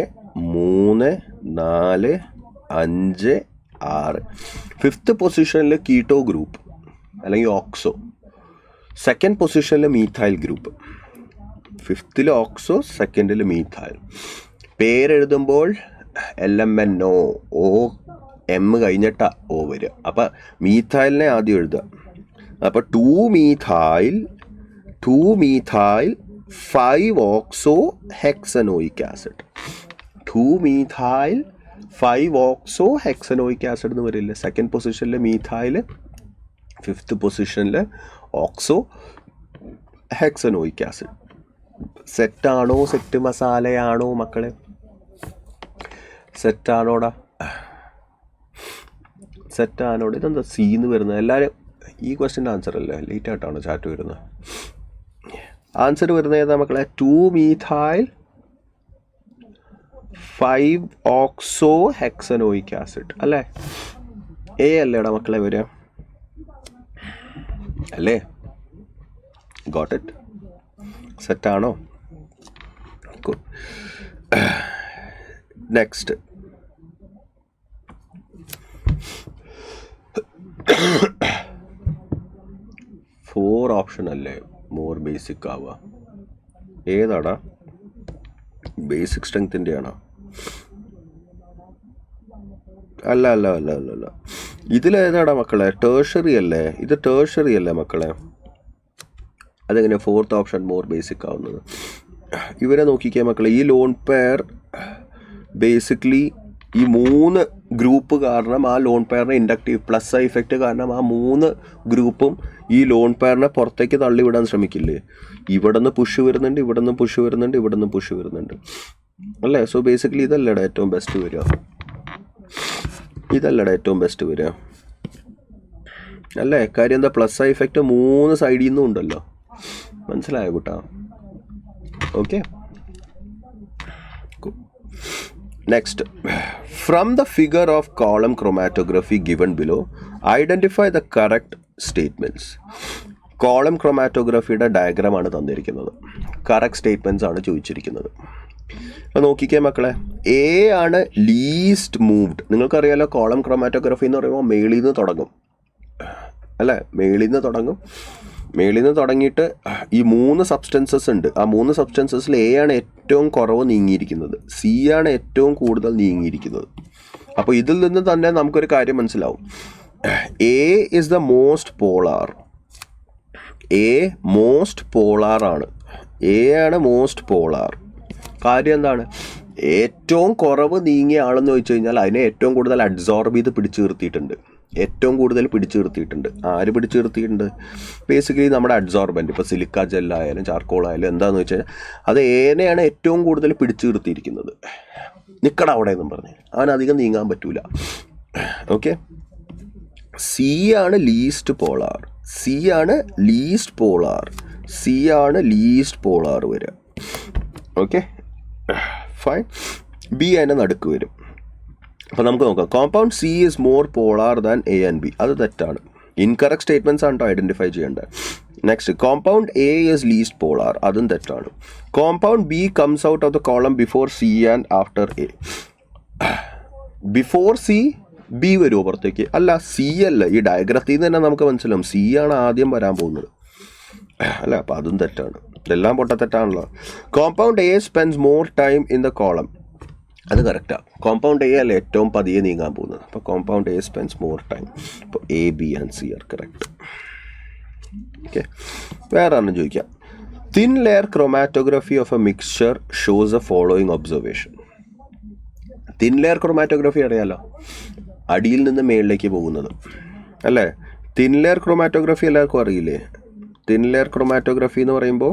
4, 5, 6. 5th പൊസിഷനിൽ കീറ്റോ ഗ്രൂപ്പ് അല്ലെങ്കിൽ ഓക്സോ. സെക്കൻഡ് പൊസിഷനിൽ മീഥൈൽ ഗ്രൂപ്പ്, ഫിഫ്തിൽ ഓക്സോ, സെക്കൻഡിൽ മീഥൈൽ. പേരെഴുതുമ്പോൾ LMNO, O M കഴിഞ്ഞിട്ടാ O വരിക. അപ്പം മീഥൈലിനെ ആദ്യം എഴുതുക. അപ്പം 2 methyl 5-oxohexanoic acid. 2 methyl 5-oxohexanoic acid എന്ന് വരില്ല. സെക്കൻഡ് പൊസിഷനിൽ മീഥൈൽ, ഫിഫ്ത്ത് പൊസിഷനിൽ ഓക്സോ ഹെക്സനോയിക് ആസിഡ്. സെറ്റാണോ? സെറ്റ് മസാലയാണോ മക്കളെ? സെറ്റാണോടാ? സെറ്റാണോട്? ഇതെന്താ സീന്ന് വരുന്നത്? എല്ലാവരും ഈ ക്വസ്റ്റ്യൻ്റെ ആൻസർ അല്ലേ? ലേറ്റ് ആയിട്ടാണോ ചാറ്റ് വരുന്നത്? ആൻസർ വരുന്നത് ഏതാ മക്കളെ? 2 methyl 5-oxohexanoic acid അല്ലേ? എ അല്ലേടാ മക്കളെ വരിക? അല്ലേ? Got it? സെറ്റാണോ? ഗുഡ്. നെക്സ്റ്റ്, ഫോർ ഓപ്ഷൻ അല്ലേ മോർ ബേസിക് ആവുക? ഏതാടാ? ബേസിക് സ്ട്രെങ്ത്തിൻ്റെ ആണോ? അല്ല അല്ല അല്ല അല്ല അല്ല ഇതിലേതാടാ മക്കളെ? ടേർഷറി അല്ലേ? ഇത് ടേർഷറി അല്ലേ മക്കളെ? അതെങ്ങനെ ഫോർത്ത് ഓപ്ഷൻ മോർ ബേസിക് ആവുന്നത്? ഇവരെ നോക്കിക്കേ മക്കളെ, ഈ ലോൺ പെയർ ബേസിക്കലി ഈ 3 ഗ്രൂപ്പ് കാരണം ആ ലോൺ പെയറിന് ഇൻഡക്റ്റീവ് പ്ലസ് ഇഫക്റ്റ് കാരണം ആ 3 ഗ്രൂപ്പും ഈ ലോൺ പെയറിനെ പുറത്തേക്ക് തള്ളിവിടാൻ ശ്രമിക്കില്ലേ? ഇവിടെ നിന്ന് പുഷ് വരുന്നുണ്ട്, ഇവിടെ നിന്ന് പുഷ് വരുന്നുണ്ട്, ഇവിടെ നിന്ന് പുഷ് വരുന്നുണ്ട് അല്ലേ? സോ ബേസിക്കലി ഇതല്ലേടാ ഏറ്റവും ബെസ്റ്റ് വരിക? ഇതല്ലടാ ഏറ്റവും ബെസ്റ്റ് വരിക അല്ലേ? കാര്യം എന്താ? പ്ലസ് ഇഫക്റ്റ് 3 സൈഡിൽ നിന്നും ഉണ്ടല്ലോ. മനസ്സിലായോ കൂട്ടാ? Okay. Next, from the figure of column chromatography given below identify the correct statements. Column ക്രോമാറ്റോഗ്രഫിയുടെ ഡയഗ്രാമാണ് തന്നിരിക്കുന്നത്. കറക്റ്റ് സ്റ്റേറ്റ്മെൻറ്റ്സ് ആണ് ചോദിച്ചിരിക്കുന്നത്. അപ്പോൾ നോക്കിക്കേ മക്കളെ, എ ആണ് ലീസ്റ്റ് മൂവ്ഡ്. നിങ്ങൾക്കറിയാലോ കോളം ക്രോമാറ്റോഗ്രഫി എന്ന് പറയുമ്പോൾ മേളിൽ നിന്ന് തുടങ്ങും അല്ലേ? മേളിൽ നിന്ന് തുടങ്ങിയിട്ട് ഈ 3 സബ്സ്റ്റൻസസ് ഉണ്ട്. ആ 3 സബ്സ്റ്റൻസസിൽ എ ആണ് ഏറ്റവും കുറവ് നീങ്ങിയിരിക്കുന്നത്, സി ആണ് ഏറ്റവും കൂടുതൽ നീങ്ങിയിരിക്കുന്നത്. അപ്പോൾ ഇതിൽ നിന്ന് തന്നെ നമുക്കൊരു കാര്യം മനസ്സിലാവും. A is the most polar. A most polar ആണ്. എ ആണ് മോസ്റ്റ് പോളാർ. കാര്യം എന്താണ്? ഏറ്റവും കുറവ് നീങ്ങിയ ആളെന്ന് ചോദിച്ചു കഴിഞ്ഞാൽ അതിനെ ഏറ്റവും കൂടുതൽ അബ്സോർബ് ചെയ്ത് പിടിച്ചു നിർത്തിയിട്ടുണ്ട്. ഏറ്റവും കൂടുതൽ പിടിച്ചു നിർത്തിയിട്ടുണ്ട്. ആര് പിടിച്ചു നിർത്തിയിട്ടുണ്ട്? ബേസിക്കലി നമ്മുടെ അബ്സോർബൻറ്റ്. ഇപ്പോൾ സിലിക്ക ജെല്ലായാലും ചാർക്കോൾ ആയാലും എന്താണെന്ന് വെച്ച് കഴിഞ്ഞാൽ അത് ഏനെയാണ് ഏറ്റവും കൂടുതൽ പിടിച്ചു നിർത്തിയിരിക്കുന്നത്. നിൽക്കട അവിടെ എന്നും പറഞ്ഞ് അവനധികം നീങ്ങാൻ പറ്റൂല. ഓക്കെ. സി ആണ് ലീസ്റ്റ് പോളാർ. സി ആണ് ലീസ്റ്റ് പോളാർ വരിക. Okay fine. ബി അതിൻ്റെ നടുക്ക് വരും. അപ്പോൾ നമുക്ക് നോക്കാം. Compound C is more polar than A and B. അത് തെറ്റാണ്. ഇൻകറക്റ്റ് സ്റ്റേറ്റ്മെൻറ്റ്സ് ആണ് ഐഡൻറ്റിഫൈ ചെയ്യേണ്ടത്. Next, compound A is least polar. അതും തെറ്റാണ്. Compound B comes out of the column before C and after A. Before C B വരുമോ പുറത്തേക്ക്? അല്ല, C അല്ല. ഈ ഡയഗ്രത്തിൽ നിന്ന് തന്നെ നമുക്ക് മനസ്സിലാവും സി ആണ് ആദ്യം വരാൻ പോകുന്നത് അല്ല. അപ്പോൾ അതും തെറ്റാണ്. ഇതെല്ലാം പൊട്ടത്തെറ്റാണല്ലോ. Compound A spends more time in the column. അത് കറക്റ്റാണ്. കോമ്പൗണ്ട് എ അല്ല ഏറ്റവും പതിയെ നീങ്ങാൻ പോകുന്നത്. അപ്പോൾ compound A spends more time. അപ്പോൾ A, B and C are correct. Okay. വേറെ ഒന്നും ചോദിക്കാം. Thin layer chromatography of a mixture shows a following observation. Thin layer chromatography അറിയാലോ, അടിയിൽ നിന്ന് മേളിലേക്ക് പോകുന്നത് അല്ലേ? തിൻ ലെയർ ക്രോമാറ്റോഗ്രഫി എല്ലാവർക്കും അറിയില്ലേ? തിൻ ലെയർ ക്രോമാറ്റോഗ്രഫി എന്ന് പറയുമ്പോൾ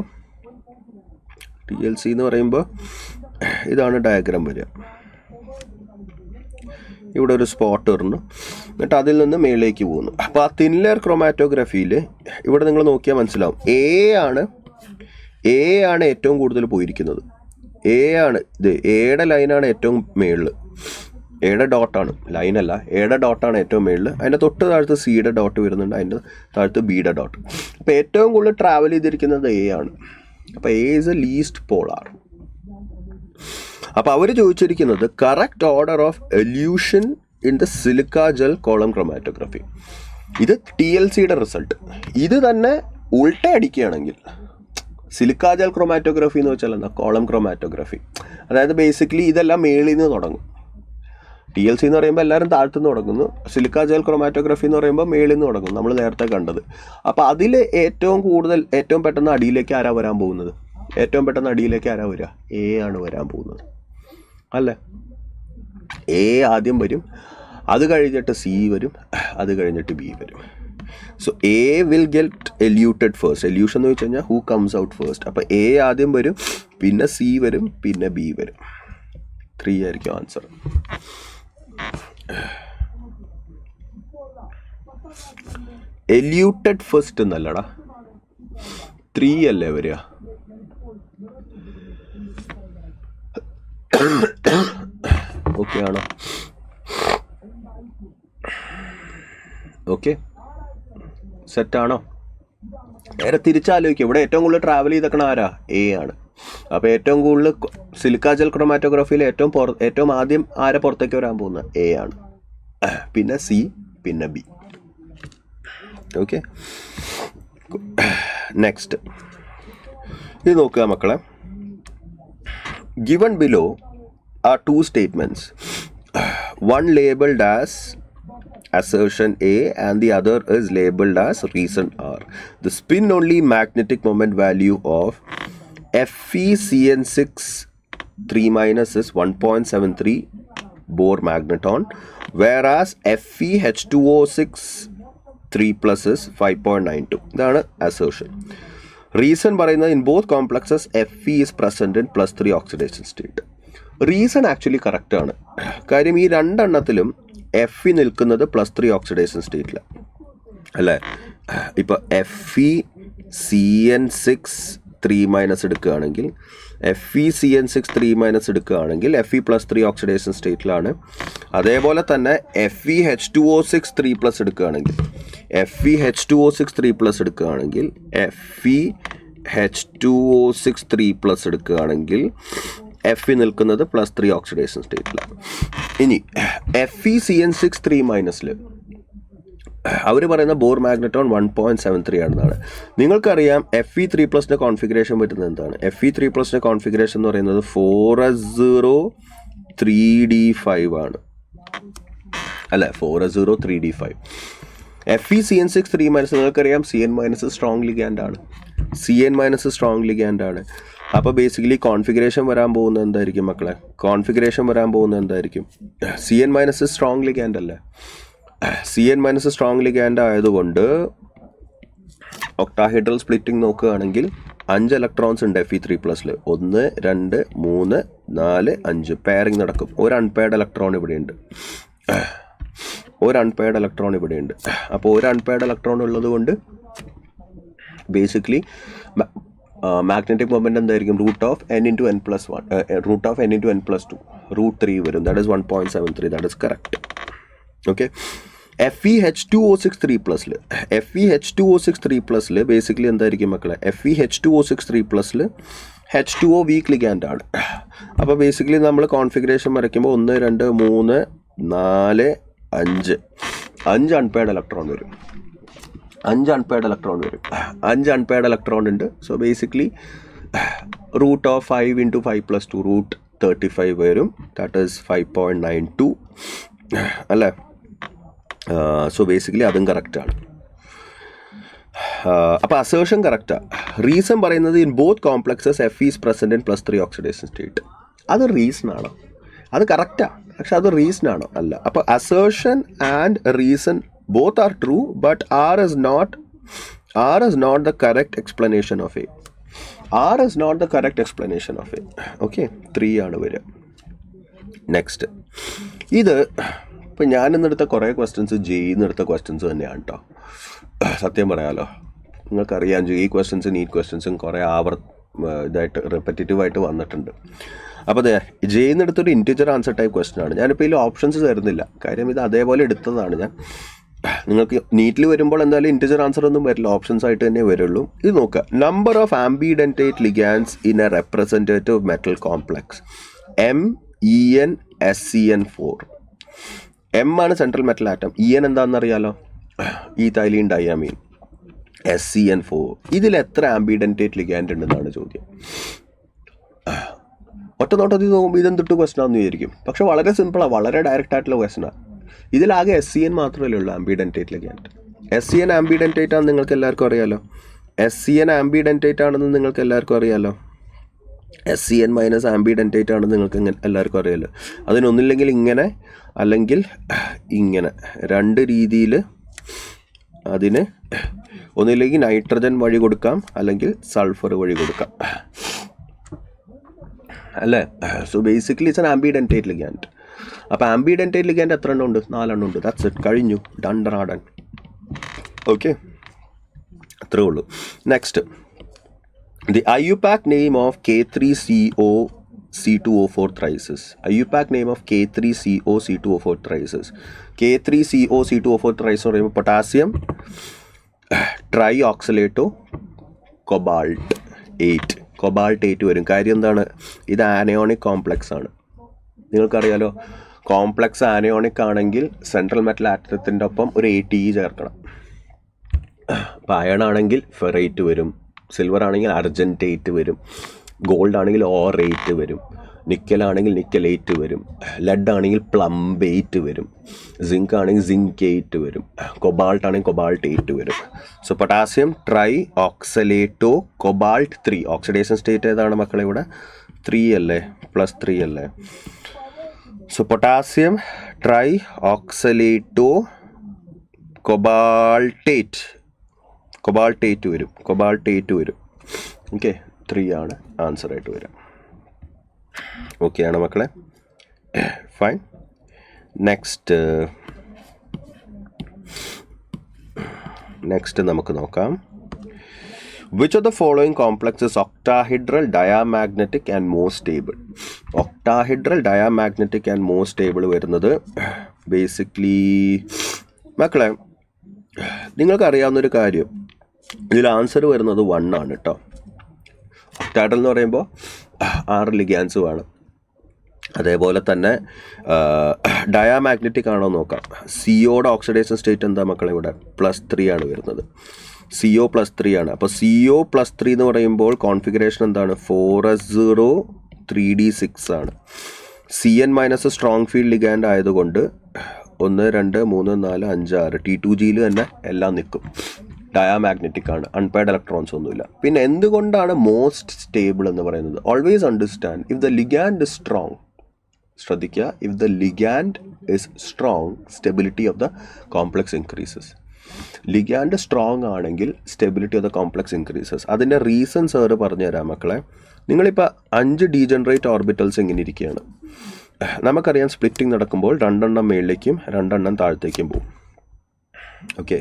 TLC എന്ന് പറയുമ്പോൾ ഇതാണ് ഡയഗ്രാം വരിക. ഇവിടെ ഒരു സ്പോട്ട് വരുന്നു, എന്നിട്ട് അതിൽ നിന്ന് മേളിലേക്ക് പോകുന്നു. അപ്പോൾ ആ തിൻ ലെയർ ക്രോമാറ്റോഗ്രഫിയിൽ ഇവിടെ നിങ്ങൾ നോക്കിയാൽ മനസ്സിലാവും എ ആണ് ഏറ്റവും കൂടുതൽ പോയിരിക്കുന്നത്. എ ആണ് ഇത്. എയുടെ ലൈനാണ് ഏറ്റവും മേളിൽ. എയുടെ ഡോട്ടാണ്, ലൈനല്ല, എയുടെ ഡോട്ടാണ് ഏറ്റവും മേളിൽ. അതിൻ്റെ തൊട്ട് താഴത്ത് സിയുടെ ഡോട്ട് വരുന്നുണ്ട്, അതിൻ്റെ താഴത്ത് ബിയുടെ ഡോട്ട്. അപ്പോൾ ഏറ്റവും കൂടുതൽ ട്രാവൽ ചെയ്തിരിക്കുന്നത് എ ആണ്. അപ്പോൾ A is a least polar. അപ്പോൾ അവർ ചോദിച്ചിരിക്കുന്നത് correct order of elution in the silica gel column chromatography. ഇത് TLCയുടെ റിസൾട്ട്. ഇത് തന്നെ ഉൾട്ട അടിക്കുകയാണെങ്കിൽ സിലിക്കാ ജെൽ ക്രോമാറ്റോഗ്രഫി എന്ന് വെച്ചാൽ എന്താ? Column chromatography. അതായത് ബേസിക്കലി ഇതെല്ലാം മേളിൽ നിന്ന് തുടങ്ങും. TLC എന്ന് പറയുമ്പോൾ എല്ലാവരും താഴ്ത്തുനിന്ന് തുടങ്ങുന്നു. സിലിക്കാ ജെൽ ക്രോമാറ്റോഗ്രഫി എന്ന് പറയുമ്പോൾ മേളിൽ നിന്ന് തുടങ്ങും, നമ്മൾ നേരത്തെ കണ്ടത്. അപ്പോൾ അതിൽ ഏറ്റവും പെട്ടെന്ന് അടിയിലേക്ക് ആരാ വരാൻ പോകുന്നത്? ഏറ്റവും പെട്ടെന്ന് അടിയിലേക്ക് ആരാ വരിക? A ആണ് വരാൻ പോകുന്നത് അല്ലേ? A ആദ്യം വരും, അത് കഴിഞ്ഞിട്ട് C വരും, അത് കഴിഞ്ഞിട്ട് B വരും. So A will get eluted first. Elution എന്ന് വെച്ച് കഴിഞ്ഞാൽ ഹൂ കംസ് ഔട്ട് ഫസ്റ്റ്. അപ്പോൾ A ആദ്യം വരും, പിന്നെ C വരും, പിന്നെ B വരും. 3 ആയിരിക്കും ആൻസർ. എല്യൂട്ടഡ് ഫസ്റ്റ് എന്നല്ലടാ, 3 അല്ലേ വരിക? ഓക്കെ ആണോ? ഓക്കെ, സെറ്റാണോ? നേരെ തിരിച്ചാലോചിക്കുക. ഇവിടെ ഏറ്റവും കൂടുതൽ ട്രാവൽ ചെയ്തേക്കണ ആരാ? A ആണ്. അപ്പോൾ ഏറ്റവും കൂടുതൽ സിലിക്കാ ജെൽ ക്രോമാറ്റോഗ്രാഫിയിൽ ഏറ്റവും ആദ്യം ആരെ പുറത്തേക്ക് വരാൻ പോകുന്നത്? A ആണ്. പിന്നെ C, പിന്നെ B. ഓക്കെ, നെക്സ്റ്റ് ഇത് നോക്കുക മക്കളെ. Given below are 2 statements. One labeled as assertion A and the other is labeled as reason R. The spin only magnetic moment value of FeCN6 3- is 1.73 Bohr magneton, whereas FeH2O6 3+ is 5.92. ഇതാണ് assertion. Reason പറയുന്നത് in both complexes Fe is present in +3 oxidation state. Reason actually correct ആണ്. കാര്യം ഈ രണ്ടെണ്ണത്തിലും Fe നിൽക്കുന്നത് +3 oxidation സ്റ്റേറ്റിലാണ് അല്ലേ? ഇപ്പോൾ FeCN6 3- എടുക്കുകയാണെങ്കിൽ, FeCN6 3- എടുക്കുകയാണെങ്കിൽ Fe+3 ഓക്സിഡേഷൻ സ്റ്റേറ്റിലാണ്. അതേപോലെ തന്നെ FeH2O6 3+ എടുക്കുകയാണെങ്കിൽ, FeH2O6 3+ എടുക്കുകയാണെങ്കിൽ, FeH2O6 3+ എടുക്കുകയാണെങ്കിൽ Fe നിൽക്കുന്നത് +3 ഓക്സിഡേഷൻ സ്റ്റേറ്റിലാണ്. ഇനി FeCN6 3- അവർ പറയുന്ന ബോർ മാഗ്നറ്റോൺ 1.73 ആണെന്നാണ്. നിങ്ങൾക്കറിയാം Fe3+ന്റെ കോൺഫിഗറേഷൻ പറ്റുന്നത് എന്താണ്? Fe3+ന്റെ കോൺഫിഗറേഷൻ എന്ന് പറയുന്നത് 4s03d5 ആണ് അല്ലേ? 4s03d5. FeCN6 3- നിങ്ങൾക്കറിയാം CN- സ്ട്രോങ് ലിഗാൻഡ് ആണ്. CN- സ്ട്രോങ് ലിഗാൻഡ് ആണ്. അപ്പോൾ ബേസിക്കലി കോൺഫിഗറേഷൻ വരാൻ പോകുന്നത് എന്തായിരിക്കും മക്കളെ? കോൺഫിഗറേഷൻ വരാൻ പോകുന്നത് എന്തായിരിക്കും? CN- സ്ട്രോങ് ലിഗാൻഡ് അല്ലേ? CN- സ്ട്രോങ് ലിഗാൻഡ് ആയതുകൊണ്ട് ഒക്ടാഹെഡ്രൽ സ്പ്ലിറ്റിംഗ് നോക്കുകയാണെങ്കിൽ 5 ഇലക്ട്രോൺസ് ഉണ്ട് Fe3+. 1 2 3 4 5 പെയറിംഗ് നടക്കും. ഒരു അൺപെയർഡ് ഇലക്ട്രോൺ ഇവിടെയുണ്ട്, അപ്പോൾ ഒരു അൺപെയർഡ് ഇലക്ട്രോൺ ഉള്ളത് കൊണ്ട് ബേസിക്കലി മാഗ്നറ്റിക് മൊമെന്റ് എന്തായിരിക്കും? Root of n × n+1, root of n × n+2, √3 വരും. That is 1.73. That is correct. Okay, FeH2O6 3+ basically എന്തായിരിക്കും മക്കളെ? FeH2O6 3+ H2O വീക്ക് ലിഗാൻഡ് ആണ്. അപ്പോൾ ബേസിക്കലി നമ്മൾ കോൺഫിഗറേഷൻ വരയ്ക്കുമ്പോൾ 1 2 3 4 5 അൺപെയർഡ് ഇലക്ട്രോൺ വരും. 5 അൺപെയർഡ് ഇലക്ട്രോൺ ഉണ്ട്. സോ ബേസിക്കലി റൂട്ട് ഓഫ് 5 × 5+2 √35 വരും. ദാറ്റ് ഈസ് 5.92 അല്ലേ? സോ ബേസിക്കലി അതും കറക്റ്റാണ്. അപ്പോൾ അസേർഷൻ കറക്റ്റാണ്. റീസൺ പറയുന്നത് in both complexes Fe is present in +3 oxidation state. അത് റീസൺ ആണോ? അത് കറക്റ്റാണ്, പക്ഷെ അത് റീസൺ ആണോ? അല്ല. അപ്പോൾ assertion and reason both are true, but R is not the correct explanation of A. R is not the correct explanation of A. Okay, 3 ആണ് വരിക. നെക്സ്റ്റ്, ഇത് ഇപ്പം ഞാനിന്നെടുത്ത കുറേ ക്വസ്റ്റ്യൻസ് ജെയിന്നെടുത്ത ക്വസ്റ്റ്യൻസ് തന്നെയാണ് കേട്ടോ. സത്യം പറയാലോ, നിങ്ങൾക്കറിയാം ഈ ക്വസ്റ്റ്യൻസ് നീറ്റ് ക്വസ്റ്റ്യൻസും കുറേ ഇതായിട്ട് റിപ്പറ്റേറ്റീവായിട്ട് വന്നിട്ടുണ്ട്. അപ്പോൾ അതെ, ജെയിന്നെടുത്തൊരു ഇൻറ്റിജർ ആൻസർ ടൈപ്പ് ക്വസ്റ്റ്യൻ ആണ്. ഞാനിപ്പോൾ ഇതിൽ ഓപ്ഷൻസ് തരുന്നില്ല, കാര്യം ഇത് അതേപോലെ എടുത്തതാണ് ഞാൻ. നിങ്ങൾക്ക് നീറ്റിൽ വരുമ്പോൾ എന്തായാലും ഇൻറ്റിജർ ആൻസർ ഒന്നും വരില്ല, ഓപ്ഷൻസ് ആയിട്ട് തന്നെ വരുള്ളൂ. ഇത് നോക്കുക, number of ambidentate ligands in a representative metal complex MEN SCN4. M ആണ് സെൻട്രൽ മെറ്റൽ ആറ്റം. EN എന്താണെന്ന് അറിയാലോ? ഈഥൈലീൻ ഡയാമീൻ. SCN4. ഇതിൽ എത്ര ആംബിഡൻറ്റേറ്റ് ലിഗാൻഡ് ഉണ്ടെന്നാണ് ചോദ്യം. ഒറ്റ നോട്ടത്തിൽ നോക്കുമ്പോൾ ഇതെന്തിട്ട് ക്വസ്റ്റനാന്ന് വിചാരിക്കും. പക്ഷെ വളരെ സിമ്പിളാണ്, വളരെ ഡയറക്റ്റ് ആയിട്ടുള്ള ക്വസ്റ്റനാണ്. ഇതിലാകെ SCN മാത്രമല്ലേ ഉള്ളൂ ആംബിഡൻറ്റേറ്റ് ലിഗാൻഡ്. SCN ആംബിഡൻറ്റേറ്റ് ആണെന്ന് നിങ്ങൾക്ക് എല്ലാവർക്കും അറിയാലോ. SCN ആംബിഡൻറ്റേറ്റ് ആണെന്ന് നിങ്ങൾക്ക് എല്ലാവർക്കും അറിയാലോ. SCN മൈനസ് ആംബിഡൻറ്റേറ്റ് ആണെന്ന് നിങ്ങൾക്ക് എല്ലാവർക്കും അറിയാലോ. അതിനൊന്നില്ലെങ്കിൽ ഇങ്ങനെ അല്ലെങ്കിൽ ഇങ്ങനെ, രണ്ട് രീതിയിൽ അതിന് ഒന്നില്ലെങ്കിൽ നൈട്രജൻ വഴി കൊടുക്കാം അല്ലെങ്കിൽ സൾഫർ വഴി കൊടുക്കാം അല്ലേ. So basically it's an ambidentate ligand. അപ്പോൾ ആംബിഡൻറ്റേറ്റ് ലിഗാൻഡ് എത്ര എണ്ണം ഉണ്ട്? 4 എണ്ണം ഉണ്ട്. ദാറ്റ്സ് ഇറ്റ്, കഴിഞ്ഞു, ഡൺ. ഓക്കെ, അത്രേ ഉള്ളൂ. Next, the IUPAC name of K3CO C2O4 thrices. IUPAC name of K3CO C2O4 thrices. K3CO C2O4 thrice എന്ന് പറയുമ്പോൾ പൊട്ടാസ്യം ട്രൈഓക്സലേറ്റോ കൊബാൾട്ട് 8. കൊബാൾട്ട് 8 വരും. കാര്യം എന്താണ്? ഇത് ആനയോണിക് കോംപ്ലക്സ് ആണ്. നിങ്ങൾക്കറിയാലോ, കോംപ്ലക്സ് ആനയോണിക് ആണെങ്കിൽ സെൻട്രൽ മെറ്റൽ ആറ്റത്തിൻ്റെ ഒപ്പം ഒരു ATE ചേർക്കണം. അപ്പോൾ അയൺ ആണെങ്കിൽ ഫെറൈറ്റ് വരും, സിൽവർ ആണെങ്കിൽ അർജൻറ്റേറ്റ് വരും, ഗോൾഡ് ആണെങ്കിൽ ഓറേറ്റ് വരും, നിക്കലാണെങ്കിൽ നിക്കലേറ്റ് വരും, ലെഡ് ആണെങ്കിൽ പ്ലംബേറ്റ് വരും, സിങ്ക് ആണെങ്കിൽ സിങ്കേറ്റ് വരും, കൊബാൾട്ട് ആണെങ്കിൽ കൊബാൾട്ട് 8 വരും. So potassium trioxalato cobalt 3. Oxidation state ഏതാണ് മക്കളെ? ഇവിടെ 3 അല്ലേ, +3 അല്ലേ. So potassium trioxalato cobaltate വരും. കൊബാൾട്ട് 8 വരും. ഓക്കെ, 3 ആണ് ആൻസർ ആയിട്ട് വരിക. ഓക്കെ ആണ് മക്കളെ, ഫൈൻ. നെക്സ്റ്റ് നമുക്ക് നോക്കാം. Which of the following complex is octahedral, diamagnetic and more stable? Octahedral, diamagnetic and more stable വരുന്നത് ബേസിക്കലി മക്കളെ നിങ്ങൾക്ക് അറിയാവുന്നൊരു കാര്യം, ഇതിൽ ആൻസർ വരുന്നത് 1 ആണ് കേട്ടോ. ഒക്ടാഹെഡ്രൽ എന്ന് പറയുമ്പോൾ 6 ലിഗാൻസ് വേണം. അതേപോലെ തന്നെ ഡയാമാഗ്നറ്റിക് ആണോ നോക്കാം. സിഒയുടെ ഓക്സിഡേഷൻ സ്റ്റേറ്റ് എന്താ മക്കളെ? ഇവിടെ +3 ആണ് വരുന്നത്. CO +3 ആണ്. അപ്പോൾ CO +3 എന്ന് പറയുമ്പോൾ കോൺഫിഗറേഷൻ എന്താണ്? 4s0 3d6 ആണ്. CN minus strong field ligand ആയതുകൊണ്ട് 1 2 3 4 5 6 T2Gയിൽ തന്നെ എല്ലാം നിൽക്കും. ഡയാമാഗ്നറ്റിക് ആണ്, അൺപെയർഡ് ഇലക്ട്രോൺസ് ഒന്നുമില്ല. പിന്നെ എന്തുകൊണ്ടാണ് മോസ്റ്റ് സ്റ്റേബിൾ എന്ന് പറയുന്നത്? Always understand, if the ligand is strong, ശ്രദ്ധിക്കുക, if the ligand is strong, stability of the complex increases. Ligand strong ആണെങ്കിൽ stability of the complex increases. അതിൻ്റെ റീസൺ സാറ് പറഞ്ഞുതരാം മക്കളെ. നിങ്ങളിപ്പോൾ 5 ഡീജനറേറ്റ് ഓർബിറ്റൽസ് ഇങ്ങനെ ഇരിക്കുകയാണ്. നമുക്കറിയാം സ്പ്ലിറ്റിംഗ് നടക്കുമ്പോൾ 2 എണ്ണം മേളിലേക്കും 2 എണ്ണം താഴത്തേക്കും പോകും. ഓക്കെ,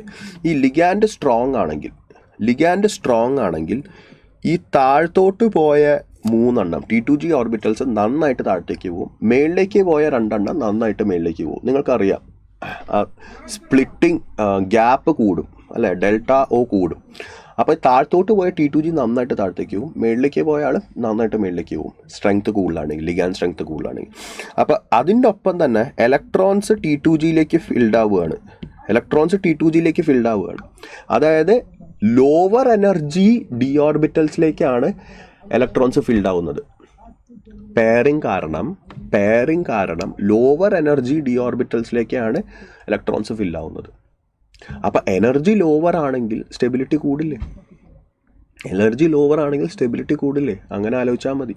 ഈ ലിഗാൻഡ് സ്ട്രോങ് ആണെങ്കിൽ ഈ താഴത്തോട്ട് പോയ 3 എണ്ണം T2G ഓർബിറ്റൽസ് നന്നായിട്ട് താഴത്തേക്ക് പോകും. മേളിലേക്ക് പോയ 2 എണ്ണം നന്നായിട്ട് മേളിലേക്ക് പോകും. നിങ്ങൾക്കറിയാം സ്പ്ലിറ്റിംഗ് ഗ്യാപ്പ് കൂടും അല്ലേ, ΔO കൂടും. അപ്പോൾ താഴത്തോട്ട് പോയ T2G നന്നായിട്ട് താഴത്തേക്ക് പോകും, മേളിലേക്ക് പോയ ആൾ നന്നായിട്ട് മേളിലേക്ക് പോകും, സ്ട്രെങ്ത് കൂടുതലാണെങ്കിൽ, ലിഗാൻഡ് സ്ട്രെങ്ത് കൂടുതലാണെങ്കിൽ. അപ്പോൾ അതിൻ്റെ ഒപ്പം തന്നെ ഇലക്ട്രോൺസ് T2Gയിലേക്ക് ഫിൽഡ് ആവുകയാണ്. അതായത് ലോവർ എനർജി ഡി ഓർബിറ്റൽസിലേക്കാണ് ഇലക്ട്രോൺസ് ഫിൽഡ് ആവുന്നത്. പെയറിങ് കാരണം ലോവർ എനർജി ഡി ഓർബിറ്റൽസിലേക്കാണ് ഇലക്ട്രോൺസ് ഫിൽ ആവുന്നത്. അപ്പം എനർജി ലോവർ ആണെങ്കിൽ സ്റ്റെബിലിറ്റി കൂടില്ലേ? അങ്ങനെ ആലോചിച്ചാൽ മതി.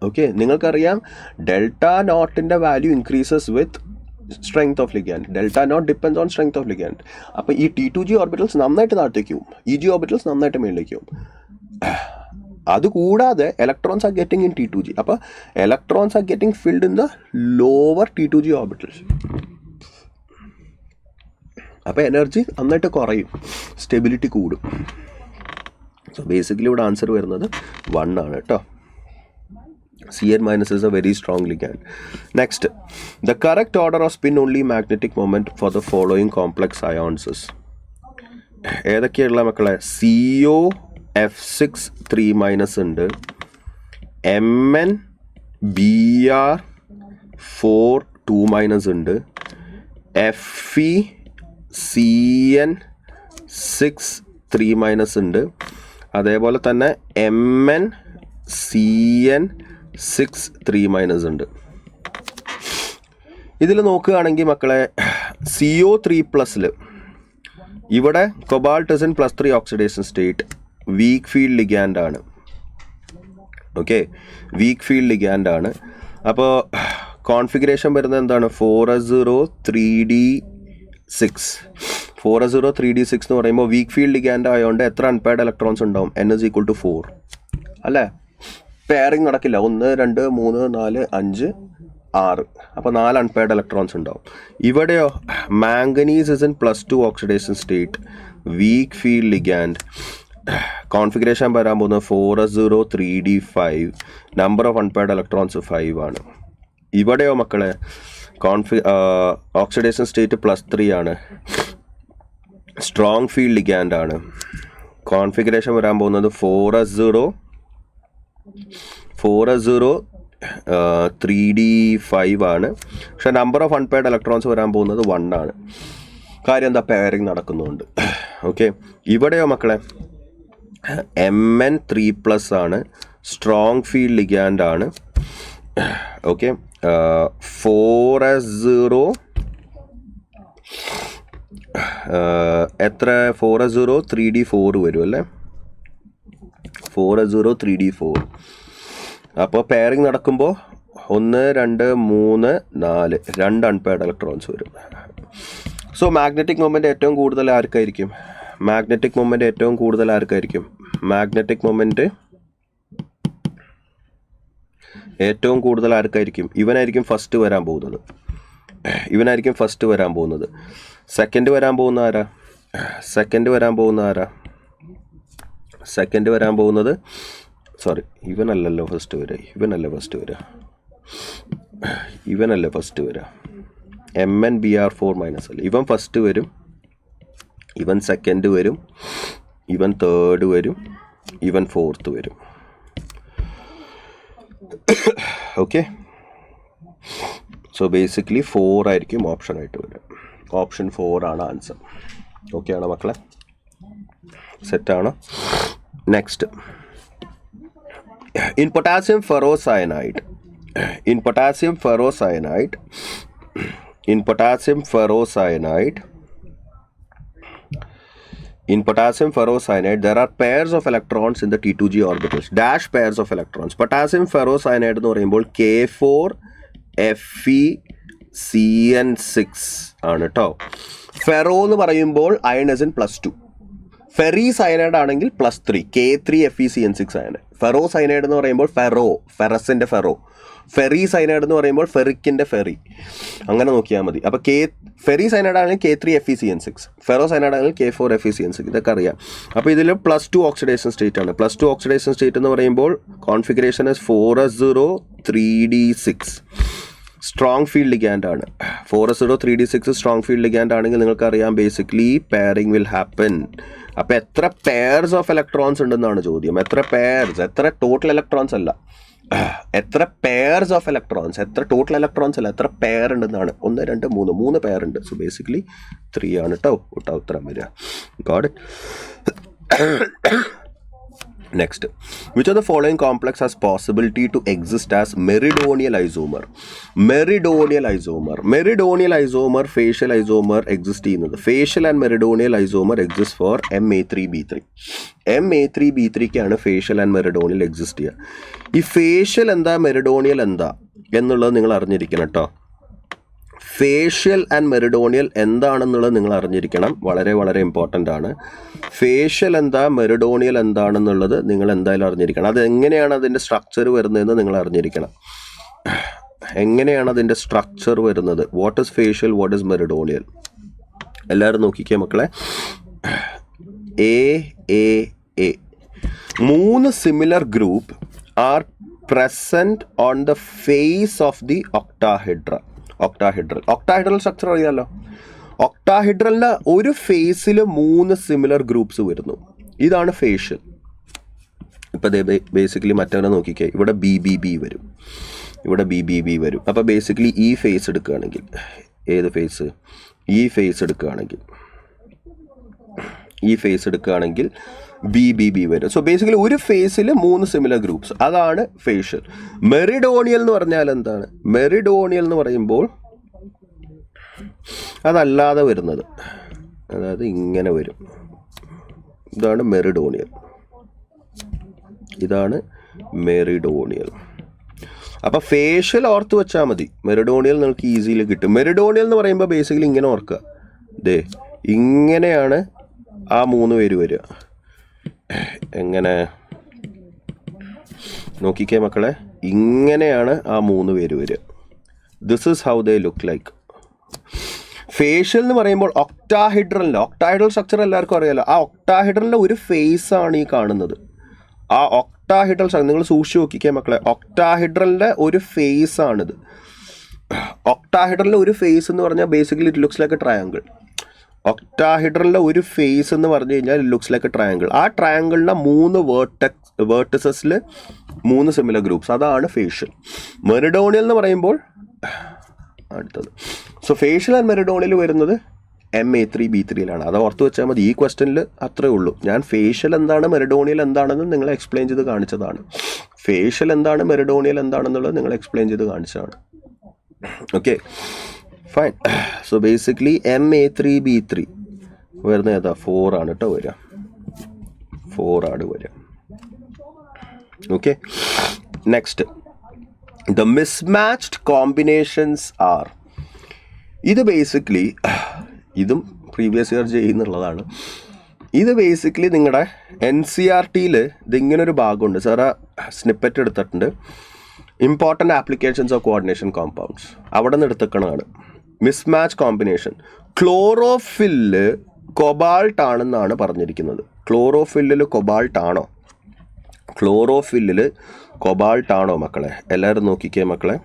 ഓക്കെ, നിങ്ങൾക്കറിയാം ΔO value increases with strength of ligand. ΔO depends on strength of ligand. അപ്പോൾ ഈ T2G ഓർബിറ്റൽസ് നന്നായിട്ട് താഴത്തേക്ക് പോകും, EG ഓർബിറ്റൽസ് നന്നായിട്ട് മേളിലേക്ക് പോകും. അതുകൂടാതെ electrons are getting in T2G. അപ്പോൾ electrons are getting filled in the lower T2G orbitals. അപ്പോൾ എനർജി നന്നായിട്ട് കുറയും, സ്റ്റെബിലിറ്റി കൂടും. സോ ബേസിക്കലി ഇവിടെ ആൻസർ വരുന്നത് 1 ആണ് കേട്ടോ. Cn- is a very strong ligand. Next, the correct order of spin only magnetic moment for the following complex ions is ഏതൊക്കെയുള്ള മക്കളെ? CO F6 3- ഉണ്ട്, Mn Br 4 2- ഉണ്ട്, Fe Cn 3 മൈനസ് ഉണ്ട്. അതേപോലെ തന്നെ MN CN 3 മൈനസ് ഉണ്ട്. ഇതിൽ നോക്കുകയാണെങ്കിൽ മക്കളെ CO3+ ഇവിടെ cobalt is in +3 oxidation state, weak field ligand ആണ്. ഓക്കെ, വീക്ക് ഫീൽഡ് ലിഗാൻഡ് ആണ്. അപ്പോൾ കോൺഫിഗറേഷൻ വരുന്നത് എന്താണ്? 4s0 3d6 എന്ന് പറയുമ്പോൾ വീക്ക് ഫീൽഡ് ലിഗാൻഡ് ആയതുകൊണ്ട് എത്ര അൺപെയർഡ് ഇലക്ട്രോൺസ് ഉണ്ടാവും? N = 4 അല്ലേ? പെയറിങ് നടക്കില്ല. 1 2 3 4 5 6, അപ്പോൾ 4 അൺപെയർഡ് ഇലക്ട്രോൺസ് ഉണ്ടാവും. ഇവിടെയോ manganese is in +2 oxidation state, weak field ligand. Configuration വരാൻ പോകുന്നത് 4s0 3d5, number of unpaired electrons 5 ആണ്. ഇവിടെയോ മക്കളെ ഓക്സിഡേഷൻ സ്റ്റേറ്റ് +3 ആണ്, സ്ട്രോങ് ഫീൽഡ് ലിഗാൻഡ് ആണ്. കോൺഫിഗറേഷൻ വരാൻ പോകുന്നത് 4s0 3d5 ആണ്. പക്ഷെ നമ്പർ ഓഫ് അൺപെയർഡ് ഇലക്ട്രോൺസ് വരാൻ പോകുന്നത് 1 ആണ്. കാര്യം എന്താ? പെയറിങ് നടക്കുന്നുണ്ട്. ഓക്കെ, ഇവിടെയോ മക്കളെ MN 3+ ആണ്, സ്ട്രോങ് ഫീൽഡ് ലിഗാൻഡ് ആണ്. ഓക്കെ, 4s0 എത്ര? 4s0 3d4 വരും അല്ലേ? 4s0 3d4. അപ്പോൾ പെയറിങ് നടക്കുമ്പോൾ 1 2 3 4 2 അൺപെയർഡ് ഇലക്ട്രോൺസ് വരും. സോ മാഗ്നറ്റിക് മൊമെൻ്റ് ഏറ്റവും കൂടുതൽ ആർക്കായിരിക്കും? മാഗ്നറ്റിക് മൊമെൻ്റ് ഏറ്റവും കൂടുതൽ ആർക്കായിരിക്കും? മാഗ്നറ്റിക് മൊമെൻ്റ് ഏറ്റവും കൂടുതൽ ആർക്കായിരിക്കും? ഇവനായിരിക്കും ഫസ്റ്റ് വരാൻ പോകുന്നത്. സെക്കൻഡ് വരാൻ പോകുന്ന ആരാ? സെക്കൻഡ് വരാൻ പോകുന്നത് സോറി, ഇവനല്ലല്ലോ ഫസ്റ്റ് വരിക. ഇവനല്ലേ ഫസ്റ്റ് വരിക. MN Br4- അല്ല, ഇവൻ ഫസ്റ്റ് വരും, ഇവൻ സെക്കൻഡ് വരും, ഇവൻ തേർഡ് വരും, ഇവൻ ഫോർത്ത് വരും. ഓക്കെ, സോ ബേസിക്കലി 4 ആയിരിക്കും ഓപ്ഷൻ ആയിട്ട് വരിക. ഓപ്ഷൻ 4 ആണ് ആൻസർ. ഓക്കെ ആണോ മക്കളെ? സെറ്റാണോ? Next, in potassium ferrocyanide there are pairs of electrons in the T2G orbitals, dash pairs of electrons. Potassium ferrocyanide എന്ന് പറയുമ്പോൾ K4FeCN6 ആണ് കേട്ടോ. ഫെറോ എന്ന് പറയുമ്പോൾ iron is in +2. Ferry cyanide ആണെങ്കിൽ +3, K3FeCN6 ആണ്. ഫെറോ സയനൈഡ് എന്ന് പറയുമ്പോൾ ഫെറസിൻ്റെ ഫെറോ. ഫെറി സയനൈഡ് എന്ന് പറയുമ്പോൾ ഫെറിക്കിൻ്റെ ഫെറി. അങ്ങനെ നോക്കിയാൽ മതി. അപ്പോൾ ഫെറി സയനൈഡ് ആണെങ്കിൽ K3FeCN6, ഫെറോ സയനൈഡ് ആണെങ്കിൽ K4FeCN6. ഇതൊക്കെ അറിയാം. അപ്പോൾ ഇതിൽ +2 ഓക്സിഡേഷൻ സ്റ്റേറ്റ് ആണ്. +2 ഓക്സിഡേഷൻ സ്റ്റേറ്റ് എന്ന് പറയുമ്പോൾ configuration 4s0 3d6, strong field ligand ആണ്. 4s0 3d6 strong field ligand ആണെങ്കിൽ നിങ്ങൾക്കറിയാം ബേസിക്കലി പെയറിംഗ് വിൽ ഹാപ്പൻ. അപ്പോൾ എത്ര പെയർസ് ഓഫ് ഇലക്ട്രോൺസ് ഉണ്ടെന്നാണ് ചോദ്യം. എത്ര പെയർസ്, എത്ര ടോട്ടൽ ഇലക്ട്രോൺസ് അല്ല, എത്ര പെയർസ് ഓഫ് ഇലക്ട്രോൺസ്, എത്ര ടോട്ടൽ ഇലക്ട്രോൺസ് അല്ല, എത്ര പെയർ ഉണ്ടെന്നാണ്. 1 2 3 പെയർ ഉണ്ട്. സോ ബേസിക്കലി 3 ആണ് കേട്ടോ ഉത്തരം വരിക. Got it? Next, which of the following complex has possibility to exist as meridional isomer? Meridional isomer, facial isomer exist ചെയ്യുന്നത്. facial and meridional isomer exist for Ma3B3. Ma3B3 ക്കാണ് facial and meridional exist ചെയ്യുക. ഈ facial എന്താ meridional എന്താ എന്നുള്ളത് നിങ്ങൾ അറിഞ്ഞിരിക്കണം കേട്ടോ. ഫേഷ്യൽ ആൻഡ് മെറിഡോണിയൽ എന്താണെന്നുള്ളത് നിങ്ങൾ അറിഞ്ഞിരിക്കണം. വളരെ വളരെ ഇമ്പോർട്ടൻ്റ് ആണ്. ഫേഷ്യൽ എന്താ, മെറിഡോണിയൽ എന്താണെന്നുള്ളത് നിങ്ങൾ എന്തായാലും അറിഞ്ഞിരിക്കണം. അതെങ്ങനെയാണ് അതിൻ്റെ സ്ട്രക്ചർ വരുന്നതെന്ന് നിങ്ങൾ അറിഞ്ഞിരിക്കണം. What is facial, what is meridional? എല്ലാവരും നോക്കിക്കേ മക്കളെ. A 3 similar group are present on the face of the octahedra. Octahedral structure അറിയാമല്ലോ. ഒക്ടാഹെഡ്രലിൻ്റെ ഒരു ഫേസിൽ 3 സിമിലർ ഗ്രൂപ്പ്സ് വരുന്നു. ഇതാണ് ഫേഷ്യൽ. ഇപ്പോൾ ബേസിക്കലി മറ്റവനെ നോക്കിക്കേ, ഇവിടെ BBB വരും, ഇവിടെ BBB വരും. അപ്പോൾ ബേസിക്കലി ഈ ഫേസ് എടുക്കുകയാണെങ്കിൽ, ഏത് ഫേസ്? ഈ ഫേസ് എടുക്കുകയാണെങ്കിൽ ഈ ഫേസ് എടുക്കുകയാണെങ്കിൽ ബി വരും. സോ ബേസിക്കലി ഒരു ഫേസിൽ 3 സിമിലർ ഗ്രൂപ്പ്സ്, അതാണ് ഫേഷ്യൽ. മെറിഡോണിയൽ എന്ന് പറഞ്ഞാൽ എന്താണ്? മെറിഡോണിയൽ എന്ന് പറയുമ്പോൾ അതല്ലാതെ വരുന്നത്, അതായത് ഇങ്ങനെ വരും. ഇതാണ് മെറിഡോണിയൽ, ഇതാണ് മെറിഡോണിയൽ. അപ്പോൾ ഫേഷ്യൽ ഓർത്ത് വെച്ചാൽ മതി, മെറിഡോണിയൽ നിങ്ങൾക്ക് ഈസിയിൽ കിട്ടും. മെറിഡോണിയൽ എന്ന് പറയുമ്പോൾ ബേസിക്കലി ഇങ്ങനെ ഓർക്കുക, ദേ ഇങ്ങനെയാണ് ആ 3 പേര് വരിക. എങ്ങനെ നോക്കിക്കേ മക്കളെ, ഇങ്ങനെയാണ് ആ 3 പേര് വരിക. This is how they look like. Facial എന്ന് പറയുമ്പോൾ ഒക്ടാഹൈഡ്രൽ സ്ട്രക്ചർ എല്ലാവർക്കും അറിയാലോ. ആ ഒക്ടാഹൈഡ്രലിൻ്റെ ഒരു ഫേസ് ആണ് ഈ കാണുന്നത്. ആ ഒക്ടാഹൈഡ്രൽ സ്ട്രക്ചർ നിങ്ങൾ സൂക്ഷിച്ച് നോക്കിക്കേ മക്കളെ, ഒക്ടാഹൈഡ്രലിൻ്റെ ഒരു ഫേസ് ആണിത്. ഒക്ടാഹൈഡ്രലിൻ്റെ ഒരു ഫേസ് എന്ന് പറഞ്ഞാൽ basically it looks like a triangle. ഒക്ടാഹൈഡ്രലിൻ്റെ ഒരു ഫേസ് എന്ന് പറഞ്ഞു കഴിഞ്ഞാൽ it looks like a triangle. ആ ട്രയാങ്കിളിൻ്റെ 3 വേർട്ടസസിൽ 3 സിമിലർ ഗ്രൂപ്പ്സ്, അതാണ് ഫേഷ്യൽ. മെറിഡോണിയൽ എന്ന് പറയുമ്പോൾ അടുത്തത്. സോ ഫേഷ്യൽ ആൻഡ് മെറിഡോണിയൽ വരുന്നത് MA3B3യിലാണ്. അത് ഓർത്ത് വെച്ചാൽ മതി. ഈ ക്വസ്റ്റനിൽ അത്രേ ഉള്ളൂ. ഞാൻ ഫേഷ്യൽ എന്താണ് മെറിഡോണിയൽ എന്താണെന്ന് നിങ്ങളെ എക്സ്പ്ലെയിൻ ചെയ്ത് കാണിച്ചതാണ്. ഫേഷ്യൽ എന്താണ് മെറിഡോണിയൽ എന്താണെന്നുള്ളത് നിങ്ങൾ എക്സ്പ്ലെയിൻ ചെയ്ത് കാണിച്ചതാണ്. Okay fine. So basically MA3B3 വരുന്നത് ഏതാ? 4 ആണ് കേട്ടോ വരിക, 4 ആണ് വരിക. Okay next, the mismatched combinations are. ഇത് ബേസിക്കലി ഇതും പ്രീവിയസ് ഇയർ ചെയ്യുന്നുള്ളതാണ്. ഇത് ബേസിക്കലി നിങ്ങളുടെ NCERTയിൽ ഇതിങ്ങനൊരു ഭാഗമുണ്ട്. സാറ് സ്നിപ്പറ്റ് എടുത്തിട്ടുണ്ട്, important applications of coordination compounds. അവിടെ നിന്ന് എടുത്തേക്കണതാണ് മിസ്മാച്ച് കോമ്പിനേഷൻ. ക്ലോറോഫില്ല് കൊബാൾട്ട് ആണെന്നാണ് പറഞ്ഞിരിക്കുന്നത്. ക്ലോറോഫില്ലിൽ കൊബാൾട്ട് ആണോ? ക്ലോറോഫില്ലിൽ കൊബാൾട്ട് ആണോ മക്കളെ? എല്ലാവരും നോക്കിക്കേ മക്കളെ,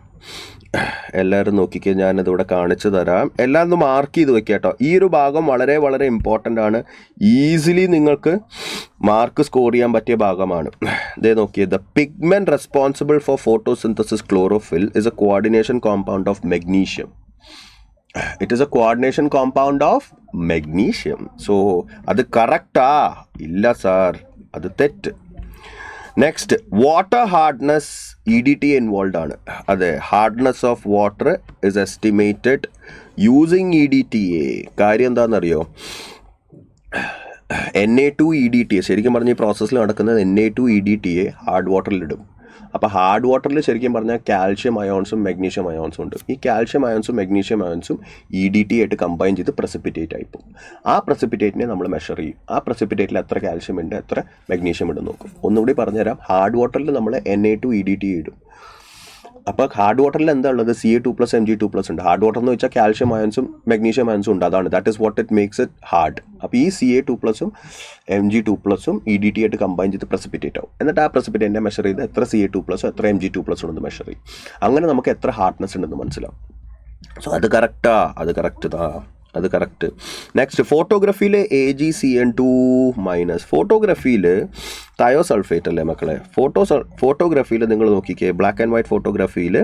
എല്ലാവരും നോക്കിക്കേ, ഞാനിതിവിടെ കാണിച്ചു തരാം. എല്ലാം ഒന്ന് മാർക്ക് ചെയ്ത് വെക്കുക കേട്ടോ. ഈ ഒരു ഭാഗം വളരെ വളരെ ഇമ്പോർട്ടൻ്റ് ആണ്. ഈസിലി നിങ്ങൾക്ക് മാർക്ക് സ്കോർ ചെയ്യാൻ പറ്റിയ ഭാഗമാണ്. ഇതേ നോക്കിയേ, the pigment responsible for photosynthesis chlorophyll is A coordination compound of magnesium. It is A coordination compound of magnesium. So അത് കറക്റ്റാ? ഇല്ല സാർ, അത് തെറ്റ്. Next, water hardness EDT involve ആണ്. അതെ, hardness of water is estimated using EDTA. കാര്യം എന്താണെന്നറിയോ? Na2EDTA ശരിക്കും പറഞ്ഞ ഈ പ്രോസസ്സിൽ നടക്കുന്നത് Na2EDTA ഹാർഡ് വാട്ടറിലിടും. അപ്പോൾ ഹാർഡ് വാട്ടറിൽ ശരിക്കും പറഞ്ഞാൽ കാൽഷ്യം അയോൺസും മെഗ്നീഷ്യം അയോൺസും ഉണ്ട്. ഈ കാൽഷ്യം അയോൺസും മെഗ്നീഷ്യം അയോൺസും EDT ആയിട്ട് കമ്പൈൻ ചെയ്ത് പ്രസിപ്പിറ്റേറ്റ് ആയിപ്പോൾ ആ പ്രസിപ്പിറ്റേറ്റിനെ നമ്മൾ മെഷർ ചെയ്യും. ആ പ്രസിപ്പിറ്റേറ്റിൽ എത്ര കാൽഷ്യം ഉണ്ട്, എത്ര മെഗ്നീഷ്യം ഉണ്ട് നോക്കും. ഒന്നുകൂടി പറഞ്ഞുതരാം. ഹാർഡ് വാട്ടറിൽ നമ്മൾ Na2EDTA ഇടും. അപ്പോൾ ഹാർഡ് വാട്ടറിൽ എന്താ ഉള്ളത്? Ca2+ Mg2+ ഉണ്ട്. ഹാർഡ് വാട്ടർ എന്ന് വെച്ചാൽ കാൽഷ്യം അയൺസും മെഗ്നീഷ്യം അയൺസും ഉണ്ട്. അതാണ്, that is what it makes it hard. അപ്പോൾ ഈ Ca2+ഉം Mg2+ഉം EDT ആയിട്ട് കമ്പൈൻ ചെയ്ത് പ്രസിപ്പിറ്റേറ്റ് ആവും. എന്നിട്ട് ആ പ്രസിപ്പിറ്റേറ്റിനെ മെഷർ ചെയ്ത് എത്ര Ca2+ഉം എത്ര Mg2+ ഉണ്ടെന്ന് മെഷർ ചെയ്യും. അങ്ങനെ നമുക്ക് എത്ര ഹാർഡ്നെസ് ഉണ്ടെന്ന് മനസ്സിലാവും. സോ അത് കറക്റ്റാ? അത് കറക്റ്റ്. നെക്സ്റ്റ്, ഫോട്ടോഗ്രഫിയിൽ AgCN2-. ഫോട്ടോഗ്രഫിയിൽ തയോസൾഫേറ്റ് അല്ലേ മക്കളെ? ഫോട്ടോഗ്രഫിയിൽ നിങ്ങൾ നോക്കിക്കേ, ബ്ലാക്ക് ആൻഡ് വൈറ്റ് ഫോട്ടോഗ്രഫിയിൽ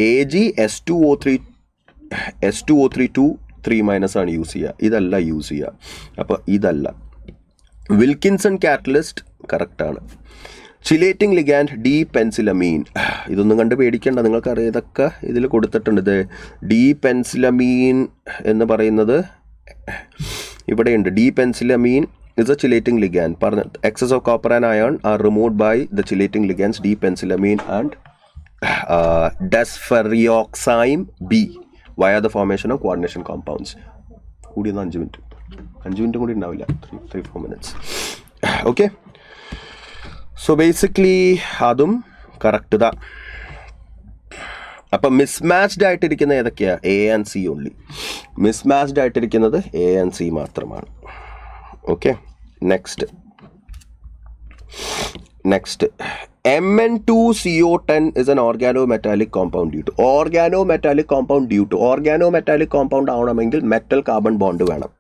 Ag(S2O3)(2) ആണ് യൂസ് ചെയ്യുക. ഇതല്ല യൂസ് ചെയ്യുക. അപ്പോൾ ഇതല്ല. വിൽക്കിൻസൺ കാറ്റലിസ്റ്റ് കറക്റ്റാണ്. ചിലേറ്റിംഗ് ലിഗാൻഡ് D-പെൻസിലമീൻ. ഇതൊന്നും കണ്ട് പേടിക്കേണ്ട, നിങ്ങൾക്കറിയാം, ഇതൊക്കെ ഇതിൽ കൊടുത്തിട്ടുണ്ട്. ഇത് D-പെൻസിലമീൻ എന്ന് പറയുന്നത് ഇവിടെയുണ്ട്. D-പെൻസിലമീൻ ഇസ് എ ചിലേറ്റിംഗ് ലിഗാൻഡ്. പറഞ്ഞ excess of copper and iron are removed by the chelating ligands D-പെൻസിലമീൻ and desferrioxime B via the formation of coordination compounds. കൂടിയൊന്ന് 5 മിനിറ്റ് കൂടി ഉണ്ടാവില്ല, 3-4 മിനിറ്റ്സ്. ഓക്കെ, സോ ബേസിക്കലി അതും കറക്റ്റ് താ. അപ്പം മിസ്മാച്ച്ഡ് ആയിട്ടിരിക്കുന്ന ഏതൊക്കെയാണ്? A and C only. Mismatched ആയിട്ടിരിക്കുന്നത് A and C മാത്രമാണ്. Okay, next Mn2CO10 is an organometallic compound due to. organometallic compound ആവണമെങ്കിൽ മെറ്റൽ കാർബൺ ബോണ്ട് വേണം.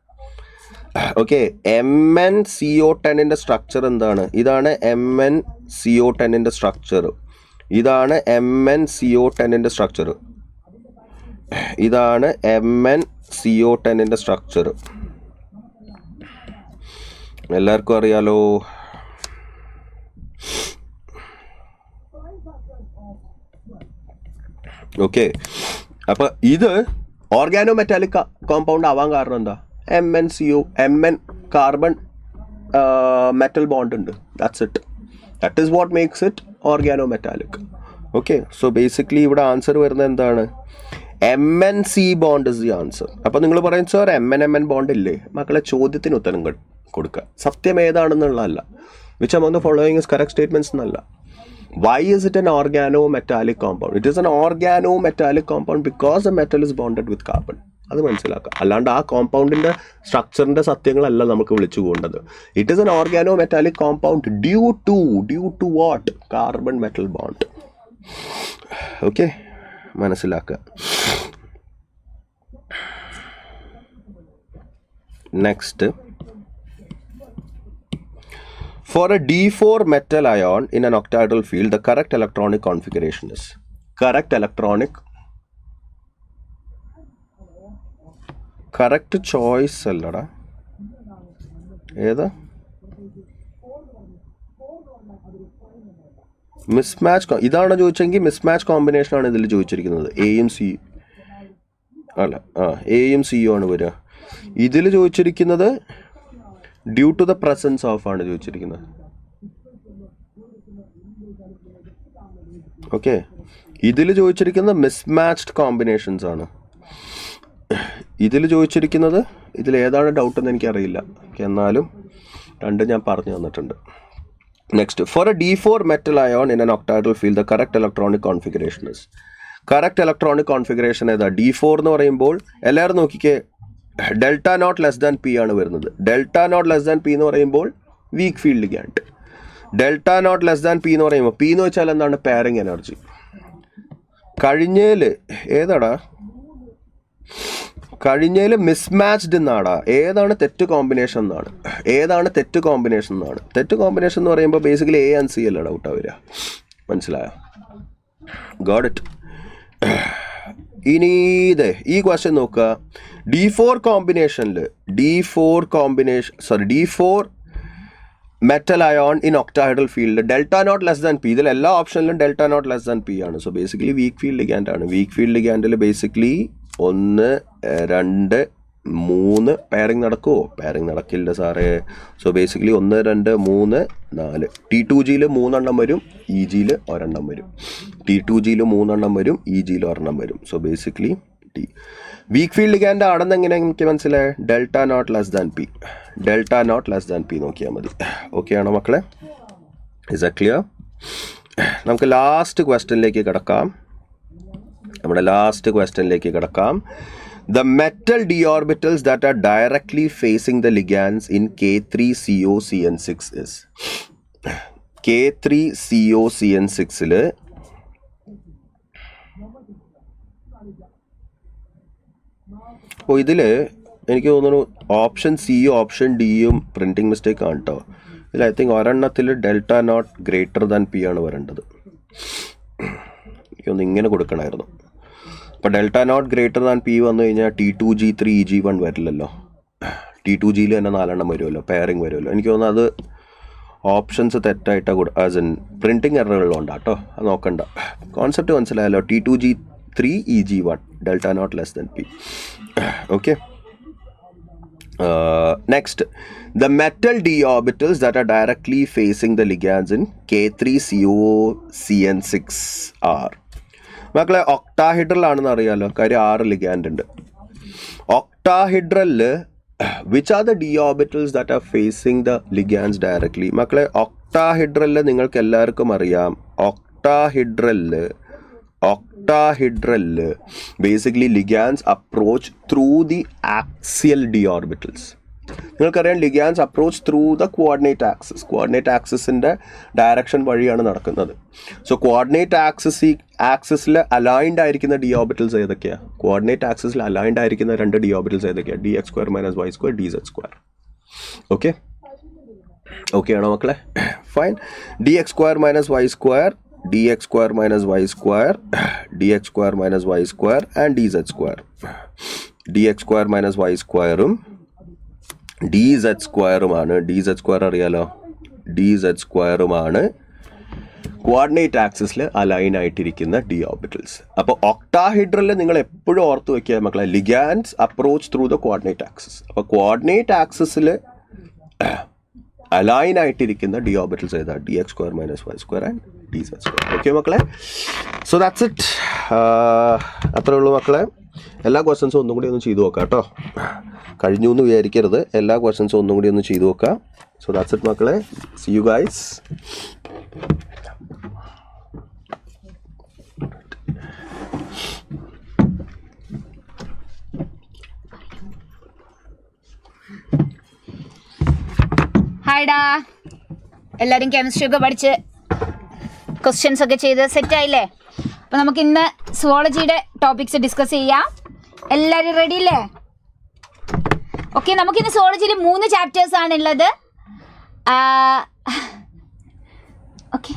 ഓക്കെ, MnCO10ൻ്റെ സ്ട്രക്ചർ എന്താണ്? ഇതാണ് MnCO10ൻ്റെ സ്ട്രക്ചർ. ഇതാണ് MnCO10ൻ്റെ സ്ട്രക്ചർ. ഇതാണ് MnCO10ൻ്റെ സ്ട്രക്ചർ. എല്ലാവർക്കും അറിയാലോ. ഓക്കെ, അപ്പൊ ഇത് ഓർഗാനോ മെറ്റാലിക് കോമ്പൗണ്ട് ആവാൻ കാരണം എന്താ? MN കാർബൺ മെറ്റൽ ബോണ്ട് ഉണ്ട്. That's it. That is what makes it organo metallic. Okay, so basically ഇവിടെ ആൻസർ വരുന്നത് എന്താണ്? MNC bond is the answer. അപ്പോൾ നിങ്ങൾ പറയും സാർ MN ബോണ്ട് ഇല്ലേ? മക്കളെ, ചോദ്യത്തിന് ഉത്തരം കൊടുക്കുക. സത്യം ഏതാണെന്നുള്ളതല്ല. Which among the following is correct statements എന്നല്ല. Why is it an organometallic compound? It is an organometallic compound because the metal is bonded with carbon. അത് മനസ്സിലാക്കുക. അല്ലാണ്ട് ആ കോമ്പൗണ്ടിൻ്റെ സ്ട്രക്ചറിൻ്റെ സത്യങ്ങളല്ല നമുക്ക് വിളിച്ചു പോകേണ്ടത്. It is an organometallic compound due to what? Carbon metal bond. Okay, മനസ്സിലാക്കുക. Next, for a D4 metal ion in an octahedral field, the correct electronic configuration is correct choice allada ഏതാ? Mismatch. ഇതാണ് ചോദിച്ചെങ്കിൽ mismatch combination ആണ് ഇതിൽ ചോദിച്ചിരിക്കുന്നത്. എയും C അല്ല, എയും സിയും ആണ് വരിക. ഇതിൽ ചോദിച്ചിരിക്കുന്നത് due to the presence of ആണ് ചോദിച്ചിരിക്കുന്നത്. ഓക്കെ, ഇതിൽ ചോദിച്ചിരിക്കുന്നത് മിസ്മാച്ച്ഡ് കോമ്പിനേഷൻസ് ആണ്. ഇതിൽ ചോദിച്ചിരിക്കുന്നത്, ഇതിൽ ഏതാണ് ഡൗട്ട് എന്ന് എനിക്കറിയില്ല. എന്നാലും രണ്ട് ഞാൻ പറഞ്ഞു തന്നിട്ടുണ്ട്. Next, for a D4 metal ion in an octahedral field, the correct electronic configuration is. Correct electronic configuration ഏതാ? D4 എന്ന് പറയുമ്പോൾ എല്ലാവരും നോക്കിക്കേ, delta not less than P ആണ് വരുന്നത്. Delta not less than P എന്ന് പറയുമ്പോൾ weak field ligand. Delta not less than P എന്ന് പറയുമ്പോൾ പി എന്ന് വെച്ചാൽ എന്താണ്? Parrying energy. കഴിഞ്ഞേൽ ഏതാടാ? കഴിഞ്ഞേൽ മിസ്മാച്ച്ഡ് എന്നാടാ. ഏതാണ് തെറ്റ് കോമ്പിനേഷൻ എന്നാണ്. തെറ്റ് കോമ്പിനേഷൻ എന്ന് പറയുമ്പോൾ ബേസിക്കലി A and C അല്ല ഡൗട്ടാ വരിക. മനസ്സിലായോ? Got it. ഇനി ഈ ക്വസ്റ്റ്യൻ നോക്കുക. D4 metal ion in octahedral field, delta not less than P. ഇതിൽ എല്ലാ ഓപ്ഷനിലും delta not less than P ആണ്. So basically weak field ligand ആണ്. വീക്ക് ഫീൽഡ് ലിഗാൻഡിൽ ബേസിക്കലി 1, 2, 3 പെയറിങ് നടക്കുമോ? പെയറിങ് നടക്കില്ല സാറേ. So basically 1, 2, 3, 4. T2Gയിൽ 3 എണ്ണം വരും, EGയിൽ 1 എണ്ണം വരും. T2Gയിൽ 3 എണ്ണം വരും, EGയിൽ 1 എണ്ണം വരും. So basically weak field ligand ആണെന്ന് എങ്ങനെ എനിക്ക് മനസ്സിലായി? Delta not less than P നോക്കിയാൽ മതി. ഓക്കെ ആണോ മക്കളെ? Is a clear? നമുക്ക് ലാസ്റ്റ് ക്വസ്റ്റ്യനിലേക്ക് കിടക്കാം. The metal d orbitals that are directly facing the ligands in K3COCN6 is. K3COCN6ൽ ഇതിൽ എനിക്ക് തോന്നുന്നു ഓപ്ഷൻ സിയും ഓപ്ഷൻ ഡിയും പ്രിൻറ്റിംഗ് മിസ്റ്റേക്ക് ആണ് കേട്ടോ. ഇതിൽ ഐ തിങ്ക് ഒരെണ്ണത്തിൽ delta nought greater than P ആണ് വരേണ്ടത്. എനിക്കൊന്ന് ഇങ്ങനെ കൊടുക്കണമായിരുന്നു. അപ്പോൾ delta nought greater than P വന്നു കഴിഞ്ഞാൽ T2G3 EG1 വരില്ലല്ലോ. T2Gയിൽ തന്നെ 4 എണ്ണം വരുമല്ലോ, പെയറിങ് വരുമല്ലോ. എനിക്ക് തോന്നുന്നു അത് ഓപ്ഷൻസ് തെറ്റായിട്ടാണ് ആസ് ഇൻ പ്രിൻറ്റിംഗ് എററുകളുണ്ട് കേട്ടോ. അത് നോക്കണ്ട. കോൺസെപ്റ്റ് മനസ്സിലായല്ലോ. T2G3 EG1 delta not less than P. Okay, next, the metal d orbitals that are directly facing the ligands in K3COCN6 are. മക്കളെ, ഒക്ടാഹിഡ്രൽ ആണെന്ന് അറിയാലോ. കാര്യം 6 ലിഗാൻഡ് ഉണ്ട്. ഒക്ടാഹിഡ്രലിൽ which are the D orbitals that are facing the ligands directly? മക്കളെ, ഒക്ടാഹിഡ്രലിൽ നിങ്ങൾക്ക് എല്ലാവർക്കും അറിയാം. ഒക്ടാഹിഡ്രലിൽ basically ligands approach through the axial D orbitals. നിങ്ങൾക്കറിയാം ligands approach through the coordinate ആക്സിസിൻ്റെ ഡയറക്ഷൻ വഴിയാണ് നടക്കുന്നത്. സോ കോർഡിനേറ്റ് ആക്സിസിൽ അലൈൻഡ് ആയിരിക്കുന്ന ഡി ഓർബിറ്റൽസ് ഏതൊക്കെയാണ്? കോർഡിനേറ്റ് ആക്സിസിൽ അലൈൻഡ് ആയിരിക്കുന്ന 2 ഡി ഓർബിറ്റൽസ് ഏതൊക്കെയാണ്? dx² - y² dz². ഓക്കെ ആണോ മക്കളെ? Fine. dx² - y², dx² - y², dx² - y² and dz². dx² - y²ഉം ഡി സെഡ് സ്ക്വയറുമാണ്. ഡി സെഡ് സ്ക്വയർ അറിയാലോ, ഡി സെഡ് സ്ക്വയറുമാണ് കോർഡിനേറ്റ് ആക്സിസിൽ അലൈൻ ആയിട്ടിരിക്കുന്ന ഡി ഓർബിറ്റൽസ്. അപ്പോൾ ഒക്ടാഹൈഡ്രലിൽ നിങ്ങൾ എപ്പോഴും ഓർത്ത് വയ്ക്കുക മക്കളെ, ligands approach through the coordinate axis. അപ്പോൾ കോർഡിനേറ്റ് ആക്സിസിൽ അലൈൻ ആയിട്ടിരിക്കുന്ന ഡി ഓർബിറ്റൽസ് ഏതാ? D X square minus Y square and D zed square. Okay മക്കളെ, സോ ദാറ്റ്സ് ഇറ്റ്. അത്രേ ഉള്ളൂ മക്കളെ. എല്ലാ ക്വസ്റ്റ്യൻസും ഒന്നും കൂടി ഒന്ന് ചെയ്തു നോക്കാം കേട്ടോ. കഴിഞ്ഞു എന്ന് വിചാരിക്കരുത്, എല്ലാ ക്വസ്റ്റ്യൻസും ഒന്നും കൂടി ഒന്ന് ചെയ്തു നോക്കാം. സോ ദാറ്റ്സ് ഇറ്റ് മക്കളെ. See you guys. ഹായ്ഡാ, എല്ലാവരും കെമിസ്ട്രി ഒക്കെ പഠിച്ച് ക്വസ്റ്റ്യൻസ് ഒക്കെ ചെയ്ത് സെറ്റായില്ലേ? അപ്പോൾ നമുക്ക് ഇന്ന് സുവോളജിയുടെ ടോപ്പിക്സ് ഡിസ്കസ് ചെയ്യാം. എല്ലാവരും റെഡി അല്ലേ? ഓക്കെ, നമുക്കിന്ന് സുവോളജിയിൽ 3 ചാപ്റ്റേഴ്സ് ആണുള്ളത്. ഓക്കെ,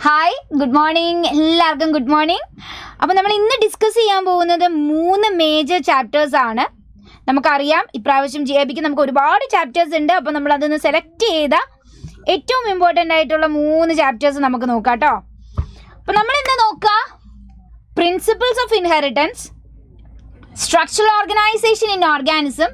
ഹായ്, ഗുഡ് മോർണിംഗ്, എല്ലാവർക്കും ഗുഡ് മോർണിംഗ്. അപ്പോൾ നമ്മൾ ഇന്ന് ഡിസ്കസ് ചെയ്യാൻ പോകുന്നത് 3 മേജർ ചാപ്റ്റേഴ്സ് ആണ്. നമുക്കറിയാം ഇപ്രാവശ്യം GIBക്ക് നമുക്ക് ഒരുപാട് ചാപ്റ്റേഴ്സ് ഉണ്ട്. അപ്പോൾ നമ്മൾ അതൊന്ന് സെലക്ട് ചെയ്ത ഏറ്റവും ഇമ്പോർട്ടൻ്റ് ആയിട്ടുള്ള 3 ചാപ്റ്റേഴ്സ് നമുക്ക് നോക്കാം കേട്ടോ. അപ്പോൾ നമ്മൾ ഇന്ന് നോക്കുക principles of inheritance, structural organisation in organism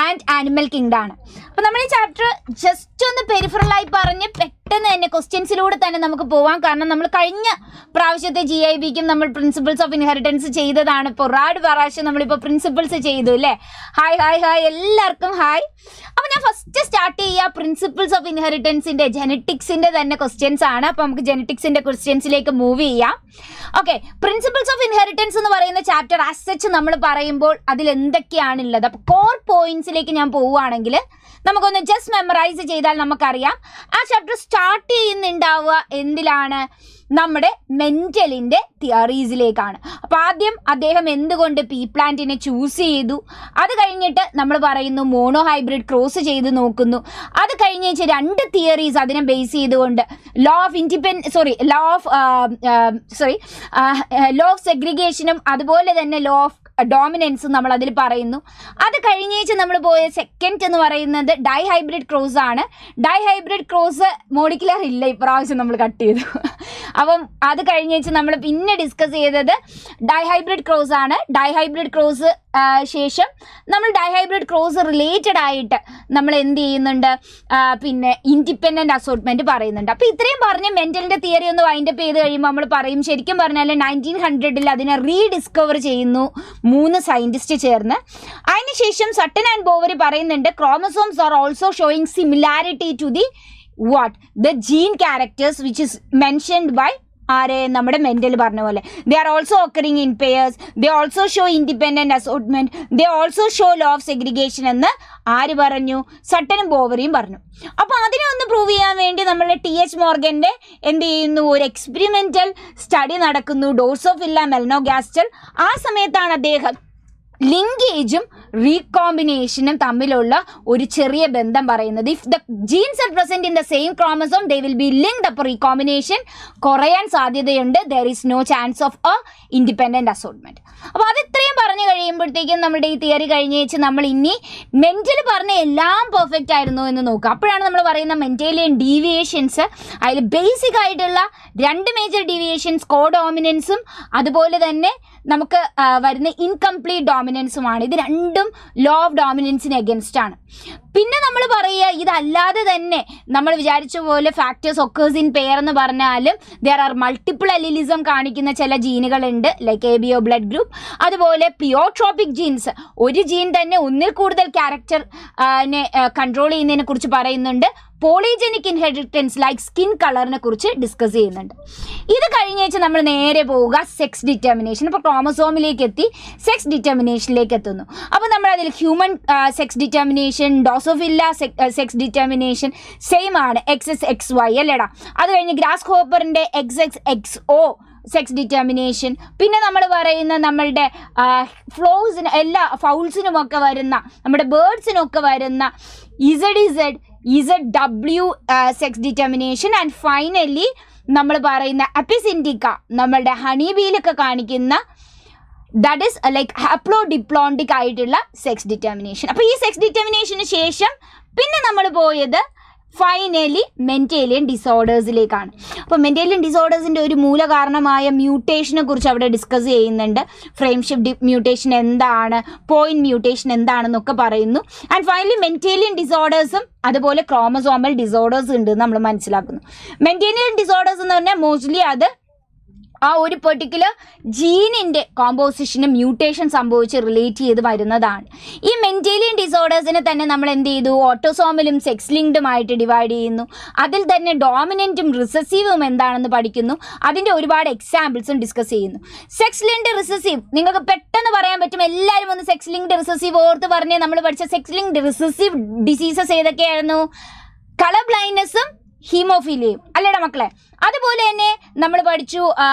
and animal kingdom ആണ്. അപ്പോൾ നമ്മൾ ഈ ചാപ്റ്റർ ജസ്റ്റ് ഒന്ന് പെരിഫറലായി പറഞ്ഞ് പെട്ടെന്ന് തന്നെ ക്വസ്റ്റ്യൻസിലൂടെ തന്നെ നമുക്ക് പോവാം. കാരണം നമ്മൾ കഴിഞ്ഞ പ്രാവശ്യത്തെ GIBക്കും നമ്മൾ പ്രിൻസിപ്പിൾസ് ഓഫ് ഇൻഹെറിറ്റൻസ് ചെയ്തതാണ്. ഇപ്പോൾ ഒരുപാട് പ്രാവശ്യം നമ്മളിപ്പോൾ പ്രിൻസിപ്പിൾസ് ചെയ്തു അല്ലേ? ഹായ് ഹായ് ഹായ്, എല്ലാവർക്കും ഹായ്. അപ്പോൾ ഞാൻ ഫസ്റ്റ് സ്റ്റാർട്ട് ചെയ്യുക പ്രിൻസിപ്പിൾസ് ഓഫ് ഇൻഹെറിറ്റൻസിൻ്റെ ജെനറ്റിക്സിൻ്റെ തന്നെ ക്വസ്റ്റ്യൻസ് ആണ്. അപ്പോൾ നമുക്ക് ജെനറ്റിക്സിൻ്റെ ക്വസ്റ്റ്യൻസിലേക്ക് മൂവ് ചെയ്യാം. ഓക്കെ, പ്രിൻസിപ്പിൾസ് ഓഫ് ഇൻഹെറിറ്റൻസ് എന്ന് പറയുന്ന ചാപ്റ്റർ ആസ് സച്ച് നമ്മൾ പറയുമ്പോൾ അതിൽ എന്തൊക്കെയാണുള്ളത്? അപ്പോൾ കോർ പോയിന്റ്സിലേക്ക് ഞാൻ പോവുകയാണെങ്കിൽ നമുക്കൊന്ന് ജസ്റ്റ് മെമ്മറൈസ് ചെയ്താൽ നമുക്കറിയാം ആ ചാപ്റ്റർ സ്റ്റാർട്ട് ചെയ്യുന്നുണ്ടാവുക എന്തിലാണ്? നമ്മുടെ മെന്റലിൻ്റെ തിയറീസിലേക്കാണ്. അപ്പോൾ ആദ്യം അദ്ദേഹം എന്തുകൊണ്ട് പീ പ്ലാന്റിനെ ചൂസ് ചെയ്തു, അത് കഴിഞ്ഞിട്ട് നമ്മൾ പറയുന്നു മോണോ ഹൈബ്രിഡ് ക്രോസ് ചെയ്ത് നോക്കുന്നു, അത് കഴിഞ്ഞ് 2 തിയറീസ് അതിനെ ബേസ് ചെയ്തുകൊണ്ട് ലോ ഓഫ് സെഗ്രിഗേഷനും അതുപോലെ തന്നെ ലോ ഓഫ് ഡോമിനൻസും നമ്മൾ അതിൽ പറയുന്നു. അത് കഴിഞ്ഞേച്ച് നമ്മൾ പോയ സെക്കൻഡ് എന്ന് പറയുന്നത് ഡൈ ഹൈബ്രിഡ് ക്രോസ് ആണ്. ഡൈ ഹൈബ്രിഡ് ക്രോസ് മോളിക്കുലർ ഇല്ല, ഇപ്രാവശ്യം നമ്മൾ കട്ട് ചെയ്തു. അപ്പം അത് കഴിഞ്ഞേച്ച് നമ്മൾ പിന്നെ ഡിസ്കസ് ചെയ്തത് ഡൈ ഹൈബ്രിഡ് ക്രോസ് ആണ്. ഡൈ ഹൈബ്രിഡ് ക്രോസ് ശേഷം നമ്മൾ ഡൈ ഹൈബ്രിഡ് ക്രോസ് റിലേറ്റഡ് ആയിട്ട് നമ്മൾ എന്ത് ചെയ്യുന്നുണ്ട്? പിന്നെ ഇൻഡിപെൻഡൻറ്റ് അസോർട്ട്മെൻറ്റ് പറയുന്നുണ്ട്. അപ്പോൾ ഇത്രയും പറഞ്ഞ് മെൻ്റലിൻ്റെ തിയറി ഒന്ന് വൈൻഡപ്പ് ചെയ്ത് കഴിയുമ്പോൾ നമ്മൾ പറയും ശരിക്കും പറഞ്ഞാൽ 1900 അതിനെ റീഡിസ്കവർ ചെയ്യുന്നു 3 സയൻറ്റിസ്റ്റ് ചേർന്ന്. അതിനുശേഷം സട്ടൻ ആൻഡ് ബോവറി പറയുന്നുണ്ട് chromosomes are also showing similarity to the the gene characters which is mentioned by നമ്മുടെ മെൻ്റൽ പറഞ്ഞ പോലെ they are also occurring in pairs, they also show independent assortment, they also show law of segregation എന്ന് ആര് പറഞ്ഞു? സട്ടനും ബോവറിയും പറഞ്ഞു. അപ്പോൾ അതിനെ ഒന്ന് പ്രൂവ് ചെയ്യാൻ വേണ്ടി നമ്മൾ TH മോർഗൻ്റെ എന്ത് ചെയ്യുന്നു? ഒരു എക്സ്പെരിമെൻ്റൽ സ്റ്റഡി നടക്കുന്നു, ഡോർസോഫില്ല മെലനോഗാസ്റ്റൽ. ആ സമയത്താണ് അദ്ദേഹം ലിങ്കേജും റീകോമ്പിനേഷനും തമ്മിലുള്ള ഒരു ചെറിയ ബന്ധം പറയുന്നത്. If the genes are present in the same chromosome they will be linked. അപ്പോൾ റീകോമ്പിനേഷൻ കുറയാൻ സാധ്യതയുണ്ട്. There is no chance of a independent assortment. അപ്പോൾ അത് ഇത്രയും പറഞ്ഞു കഴിയുമ്പോഴത്തേക്കും നമ്മുടെ ഈ തിയറി കഴിഞ്ഞ് വെച്ച് നമ്മൾ ഇനി മെൻ്റൽ പറഞ്ഞ എല്ലാം പെർഫെക്റ്റ് ആയിരുന്നു എന്ന് നോക്കുക. അപ്പോഴാണ് നമ്മൾ പറയുന്ന മെൻ്റലിയൻ ഡീവിയേഷൻസ്. അതിൽ ബേസിക് ആയിട്ടുള്ള 2 മേജർ ഡീവിയേഷൻസ് കോഡോമിനൻസും അതുപോലെ തന്നെ നമുക്ക് വരുന്ന ഇൻകംപ്ലീറ്റ് ഡോമിനൻസുമാണ്. ഇത് രണ്ടും ലോ ഓഫ് ഡോമിനൻസിന് എഗൻസ്റ്റ് ആണ്. പിന്നെ നമ്മൾ പറയുക ഇതല്ലാതെ തന്നെ നമ്മൾ വിചാരിച്ച പോലെ ഫാക്ടേഴ്സ് ഒക്കേഴ്സ് ഇൻ പെയർ എന്ന് പറഞ്ഞാലും ദർ ആർ മൾട്ടിപ്പിൾ അലിലിസം കാണിക്കുന്ന ചില ജീനുകളുണ്ട്, ലൈക്ക് ABO ബ്ലഡ് ഗ്രൂപ്പ്. അതുപോലെ പ്ലിയോട്രോപിക് ജീൻസ്, ഒരു ജീൻ തന്നെ ഒന്നിൽ കൂടുതൽ ക്യാരക്ടറിനെ കൺട്രോൾ ചെയ്യുന്നതിനെ കുറിച്ച് പറയുന്നുണ്ട്. പോളിജനിക് ഇൻഹെറിറ്റൻസ് ലൈക്ക് സ്കിൻ കളറിനെ കുറിച്ച് ഡിസ്കസ് ചെയ്യുന്നുണ്ട്. ഇത് കഴിഞ്ഞേച്ച് നമ്മൾ നേരെ പോവുക സെക്സ് ഡിറ്റർമിനേഷൻ. ഇപ്പോൾ ക്രോമസോമിലേക്ക് എത്തി സെക്സ് ഡിറ്റർമിനേഷനിലേക്ക് എത്തുന്നു. അപ്പോൾ നമ്മൾ അതിൽ human sex determination, Drosophila sex determination same ആണ്, XX XY അല്ലേടാ. അത് കഴിഞ്ഞ് ഗ്രാസ് ഹോപ്പറിൻ്റെ XX XO സെക്സ് ഡിറ്റർമിനേഷൻ. പിന്നെ നമ്മൾ പറയുന്ന നമ്മളുടെ ഫ്ലോസിന് എല്ലാ ഫൗൾസിനുമൊക്കെ വരുന്ന നമ്മുടെ ബേർഡ്സിനൊക്കെ വരുന്ന ZW sex determination. And finally നമ്മൾ പറയുന്ന അപ്പിസ് ഇൻഡിക്ക നമ്മളുടെ ഹണി ബീയിലൊക്കെ കാണിക്കുന്ന ദാറ്റ് ഈസ് ലൈക്ക് ഹാപ്ലോഡിപ്ലോണ്ടിക് ആയിട്ടുള്ള സെക്സ് ഡിറ്റർമിനേഷൻ. അപ്പോൾ ഈ സെക്സ് ഡിറ്റർമിനേഷന് ശേഷം പിന്നെ നമ്മൾ പോയത് ഫൈനലി മെൻറ്റേലിയൻ ഡിസോർഡേഴ്സിലേക്കാണ്. അപ്പോൾ മെൻറ്റേലിയൻ ഡിസോർഡേഴ്സിൻ്റെ ഒരു മൂല കാരണമായ മ്യൂട്ടേഷനെ കുറിച്ച് അവിടെ ഡിസ്കസ് ചെയ്യുന്നുണ്ട്. ഫ്രെയിം ഷിഫ്റ്റ് മ്യൂട്ടേഷൻ എന്താണ്, പോയിന്റ് മ്യൂട്ടേഷൻ എന്താണെന്നൊക്കെ പറയുന്നു. ആൻഡ് ഫൈനലി മെൻറ്റേലിയൻ ഡിസോർഡേഴ്സും അതുപോലെ ക്രോമസോമൽ ഡിസോർഡേഴ്സ് ഉണ്ട് നമ്മൾ മനസ്സിലാക്കുന്നു. മെൻറ്റേലിയൻ ഡിസോർഡേഴ്സ് എന്ന് പറഞ്ഞാൽ മോസ്റ്റ്ലി അത് ആ ഒരു പെർട്ടിക്കുലർ ജീനിൻ്റെ കോമ്പോസിഷന് മ്യൂട്ടേഷൻ സംഭവിച്ച് റിലേറ്റ് ചെയ്ത് വരുന്നതാണ്. ഈ മെൻറ്റേലിയൻ ഡിസോർഡേഴ്സിനെ തന്നെ നമ്മൾ എന്ത് ചെയ്തു, ഓട്ടോസോമലും സെക്സ് ലിങ്ക്ഡുമായിട്ട് ഡിവൈഡ് ചെയ്യുന്നു. അതിൽ തന്നെ ഡോമിനൻറ്റും റിസസീവും എന്താണെന്ന് പഠിക്കുന്നു. അതിൻ്റെ ഒരുപാട് എക്സാമ്പിൾസും ഡിസ്കസ് ചെയ്യുന്നു. സെക്സ് ലിങ്ക്ഡ് റിസസീവ് നിങ്ങൾക്ക് പെട്ടെന്ന് പറയാൻ പറ്റും. എല്ലാവരും ഒന്ന് സെക്സ് ലിങ്ക്ഡ് റിസസീവ് ഓർത്ത് പറഞ്ഞ് നമ്മൾ പഠിച്ച സെക്സ് ലിങ്ക്ഡ് റിസസീവ് ഡിസീസസ് ഏതൊക്കെയായിരുന്നു? കളർ ബ്ലൈൻഡ്നെസ്സും ഹീമോഫീലിയയും അല്ലേടാ മക്കളെ. അതുപോലെ തന്നെ നമ്മൾ പഠിച്ചു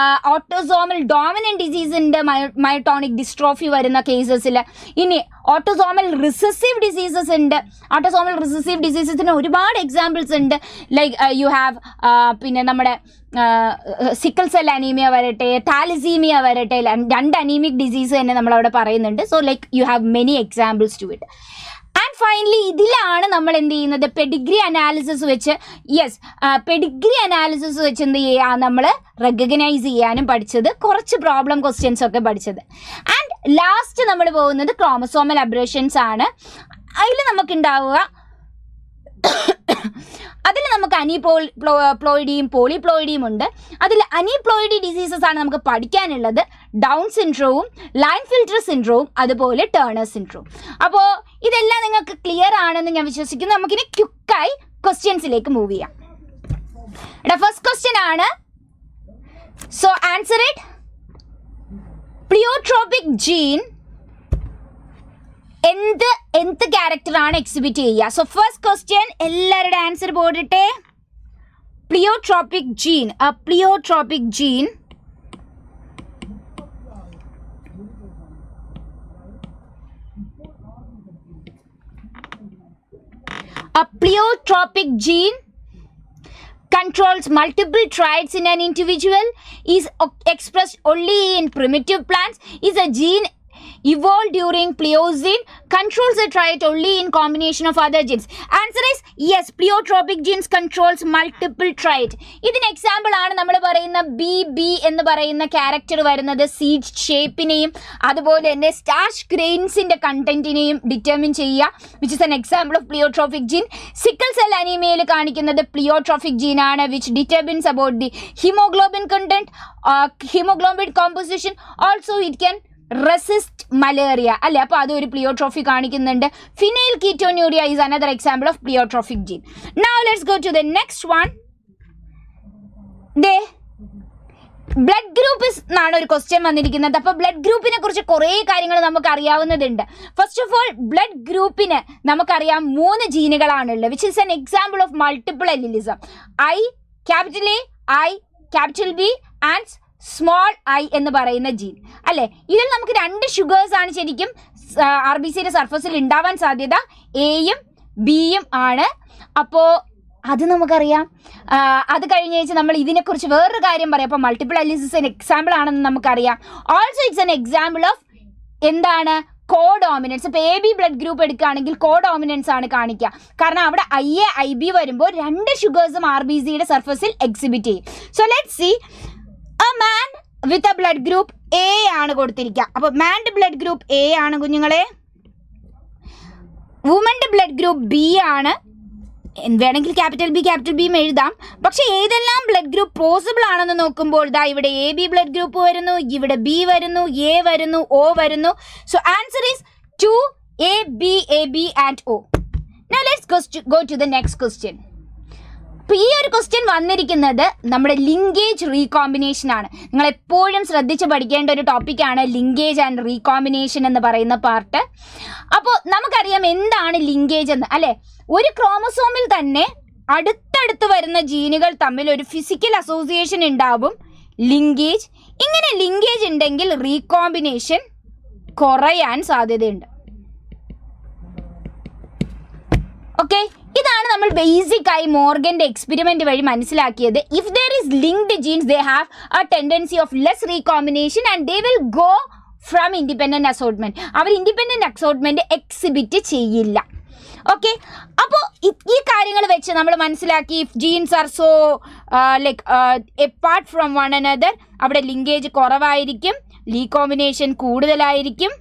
ഓട്ടോസോമൽ ഡോമിനന്റ് ഡിസീസിൻ്റെ മയോട്ടോണിക് ഡിസ്ട്രോഫി വരുന്ന കേസസിൽ. ഇനി ഓട്ടോസോമൽ റിസസീവ് ഡിസീസസ് ഉണ്ട്. ഓട്ടോസോമൽ റിസസീവ് ഡിസീസസിന് ഒരുപാട് എക്സാമ്പിൾസ് ഉണ്ട്. ലൈക്ക് യു ഹാവ് പിന്നെ നമ്മുടെ സിക്കിൾ സെൽ അനീമിയ വരട്ടെ, താലസീമിയ വരട്ടെ, 2 അനീമിക് ഡിസീസ് തന്നെ നമ്മളവിടെ പറയുന്നുണ്ട്. So like you have many examples to it. And finally ഇതിലാണ് നമ്മൾ എന്ത് ചെയ്യുന്നത്, പെഡിഗ്രി അനാലിസിസ് വെച്ച് പെഡിഗ്രി അനാലിസിസ് വെച്ച് എന്ത് ചെയ്യുക, നമ്മൾ റെക്കഗ്നൈസ് ചെയ്യാനും പഠിച്ചത്, കുറച്ച് പ്രോബ്ലം ക്വസ്റ്റ്യൻസ് ഒക്കെ പഠിച്ചത്. ആൻഡ് ലാസ്റ്റ് നമ്മൾ പോകുന്നത് ക്രോമസോമൽ അബ്രേഷൻസ് ആണ്. അതിൽ നമുക്കുണ്ടാവുക അതിൽ നമുക്ക് അനീപ്ലോയിഡിയും പോളിപ്ലോയിഡിയും ഉണ്ട്. അതിൽ അനീപ്ലോയിഡി ഡിസീസസ് ആണ് നമുക്ക് പഠിക്കാനുള്ളത്. ഡൗൺ സിൻഡ്രോവും ലൈൻ ഫിൽട്ടർ സിൻഡ്രോവും അതുപോലെ ടേണർ സിൻഡ്രോവും. അപ്പോൾ ഇതെല്ലാം നിങ്ങൾക്ക് ക്ലിയർ ആണെന്ന് ഞാൻ വിശ്വസിക്കുന്നു. നമുക്കിനി ക്വിക്കായി ക്വസ്റ്റ്യൻസിലേക്ക് മൂവ് ചെയ്യാം. ഫസ്റ്റ് ക്വസ്റ്റ്യൻ ആണ്, so answer it. Pleiotropic gene എന്ത് ക്യാരക്ടറാണ് എക്സിബിറ്റ് ചെയ്യുക? സോ ഫസ്റ്റ് ക്വസ്റ്റ്യൻ എല്ലാവരുടെ ആൻസർ പോടട്ടെ. Pleiotropic gene, pleiotropic gene pleiotropic gene controls multiple traits in an individual, is expressed only in primitive plants, is a gene evolved during Pliocene, controls a trait only in combination of other genes. Answer is yes, pleiotropic genes controls multiple trait. ഇതിന് example ആണ് നമ്മൾ പറയുന്ന BB എന്ന് പറയുന്ന character വരുന്നത് seed ഷേപ്പിനെയും അതുപോലെ തന്നെ സ്റ്റാർച്ച് ഗ്രെയിൻസിന്റെ കണ്ടന്റിനെയും ഡിറ്റർമിൻ ചെയ്യുക, which is an example of pleiotropic gene. Sickle cell അനീമിയയിൽ കാണിക്കുന്നത് പ്ലിയോട്രോപിക് ജീൻ ആണ്, which determines about the haemoglobin content, haemoglobin composition. Also it can resist malaria അല്ലേ, അപ്പോൾ അതൊരു പ്ലിയോട്രോഫി കാണിക്കുന്നുണ്ട്. Phenyl ketonuria is another example of pleiotropic gene. Now let's go to the next one. Blood group എന്നാണ് ഒരു question വന്നിരിക്കുന്നത്. അപ്പോൾ blood ഗ്രൂപ്പിനെ കുറിച്ച് കുറേ കാര്യങ്ങൾ നമുക്ക് അറിയാവുന്നതുണ്ട്. ഫസ്റ്റ് ഓഫ് ഓൾ ബ്ലഡ് ഗ്രൂപ്പിന് നമുക്കറിയാം 3 ജീനുകളാണുള്ളത്, which is an example of multiple allelism. I, capital A, I, capital B and small I എന്ന് പറയുന്ന ജീൻ അല്ലേ. ഇതിൽ നമുക്ക് 2 ഷുഗേഴ്സ് ആണ് ശരിക്കും RBCയുടെ സർഫസിൽ ഉണ്ടാവാൻ സാധ്യത, എയും ബിയും ആണ്. അപ്പോൾ അത് നമുക്കറിയാം. അത് കഴിഞ്ഞ നമ്മൾ ഇതിനെക്കുറിച്ച് വേറൊരു കാര്യം പറയാം. അപ്പോൾ മൾട്ടിപ്പിൾ അല്ലിസിസ് എക്സാമ്പിൾ ആണെന്ന് നമുക്കറിയാം. Also it's an example of എന്താണ്, കോഡോമിനൻസ്. ഇപ്പോൾ AB ബ്ലഡ് ഗ്രൂപ്പ് എടുക്കുകയാണെങ്കിൽ കോഡോമിനൻസ് ആണ് കാണിക്കുക. കാരണം അവിടെ IA IB വരുമ്പോൾ 2 ഷുഗേഴ്സും RBCയുടെ സർഫസിൽ എക്സിബിറ്റ് ചെയ്യും. So let's see, a man with a blood group A ആണ് കൊടുത്തിരിക്കുക. അപ്പോൾ മാൻ്റെ ബ്ലഡ് ഗ്രൂപ്പ് A ആണ് കുഞ്ഞുങ്ങളെ, വുമൻ്റെ ബ്ലഡ് ഗ്രൂപ്പ് B ആണ്. വേണമെങ്കിൽ ക്യാപിറ്റൽ ബി എഴുതാം. പക്ഷേ ഏതെല്ലാം ബ്ലഡ് ഗ്രൂപ്പ് പോസിബിൾ ആണെന്ന് നോക്കുമ്പോൾ ദാ ഇവിടെ AB ബ്ലഡ് ഗ്രൂപ്പ് വരുന്നു, ഇവിടെ B വരുന്നു, A വരുന്നു, O വരുന്നു. So answer is 2 AB and O. Now let's go to the next question. അപ്പോൾ ഈ ഒരു ക്വസ്റ്റ്യൻ വന്നിരിക്കുന്നത് നമ്മുടെ ലിങ്കേജ് റീകോമ്പിനേഷൻ ആണ്. നിങ്ങൾ എപ്പോഴും ശ്രദ്ധിച്ച് പഠിക്കേണ്ട ഒരു ടോപ്പിക്കാണ് ലിങ്കേജ് ആൻഡ് റീകോമ്പിനേഷൻ എന്ന് പറയുന്ന പാർട്ട്. അപ്പോൾ നമുക്കറിയാം എന്താണ് ലിങ്കേജ് എന്ന് അല്ലേ. ഒരു ക്രോമസോമിൽ തന്നെ അടുത്തടുത്ത് വരുന്ന ജീനുകൾ തമ്മിൽ ഒരു ഫിസിക്കൽ അസോസിയേഷൻ ഉണ്ടാവും, ലിങ്കേജ്. ഇങ്ങനെ ലിങ്കേജ് ഉണ്ടെങ്കിൽ റീകോമ്പിനേഷൻ കുറയാൻ സാധ്യതയുണ്ട്. ഓക്കെ, ഇതാണ് നമ്മൾ ബേസിക് ആയി മോർഗന്റെ എക്സ്പെരിമെന്റ് വഴി മനസ്സിലാക്കിയത്. If there is linked genes they have a tendency of less recombination and they will go from independent assortment. അവർ ഇൻഡിപെൻഡന്റ് അസോർട്ട്മെന്റ് എക്സിബിറ്റ് ചെയ്യില്ല. ഓക്കെ, അപ്പോൾ ഈ കാര്യങ്ങൾ വെച്ച് നമ്മൾ മനസ്സിലാക്കി if genes are so apart from one another, അവിടെ linkage കുറവായിരിക്കും, റീകോമ്പിനേഷൻ കൂടുതലായിരിക്കും.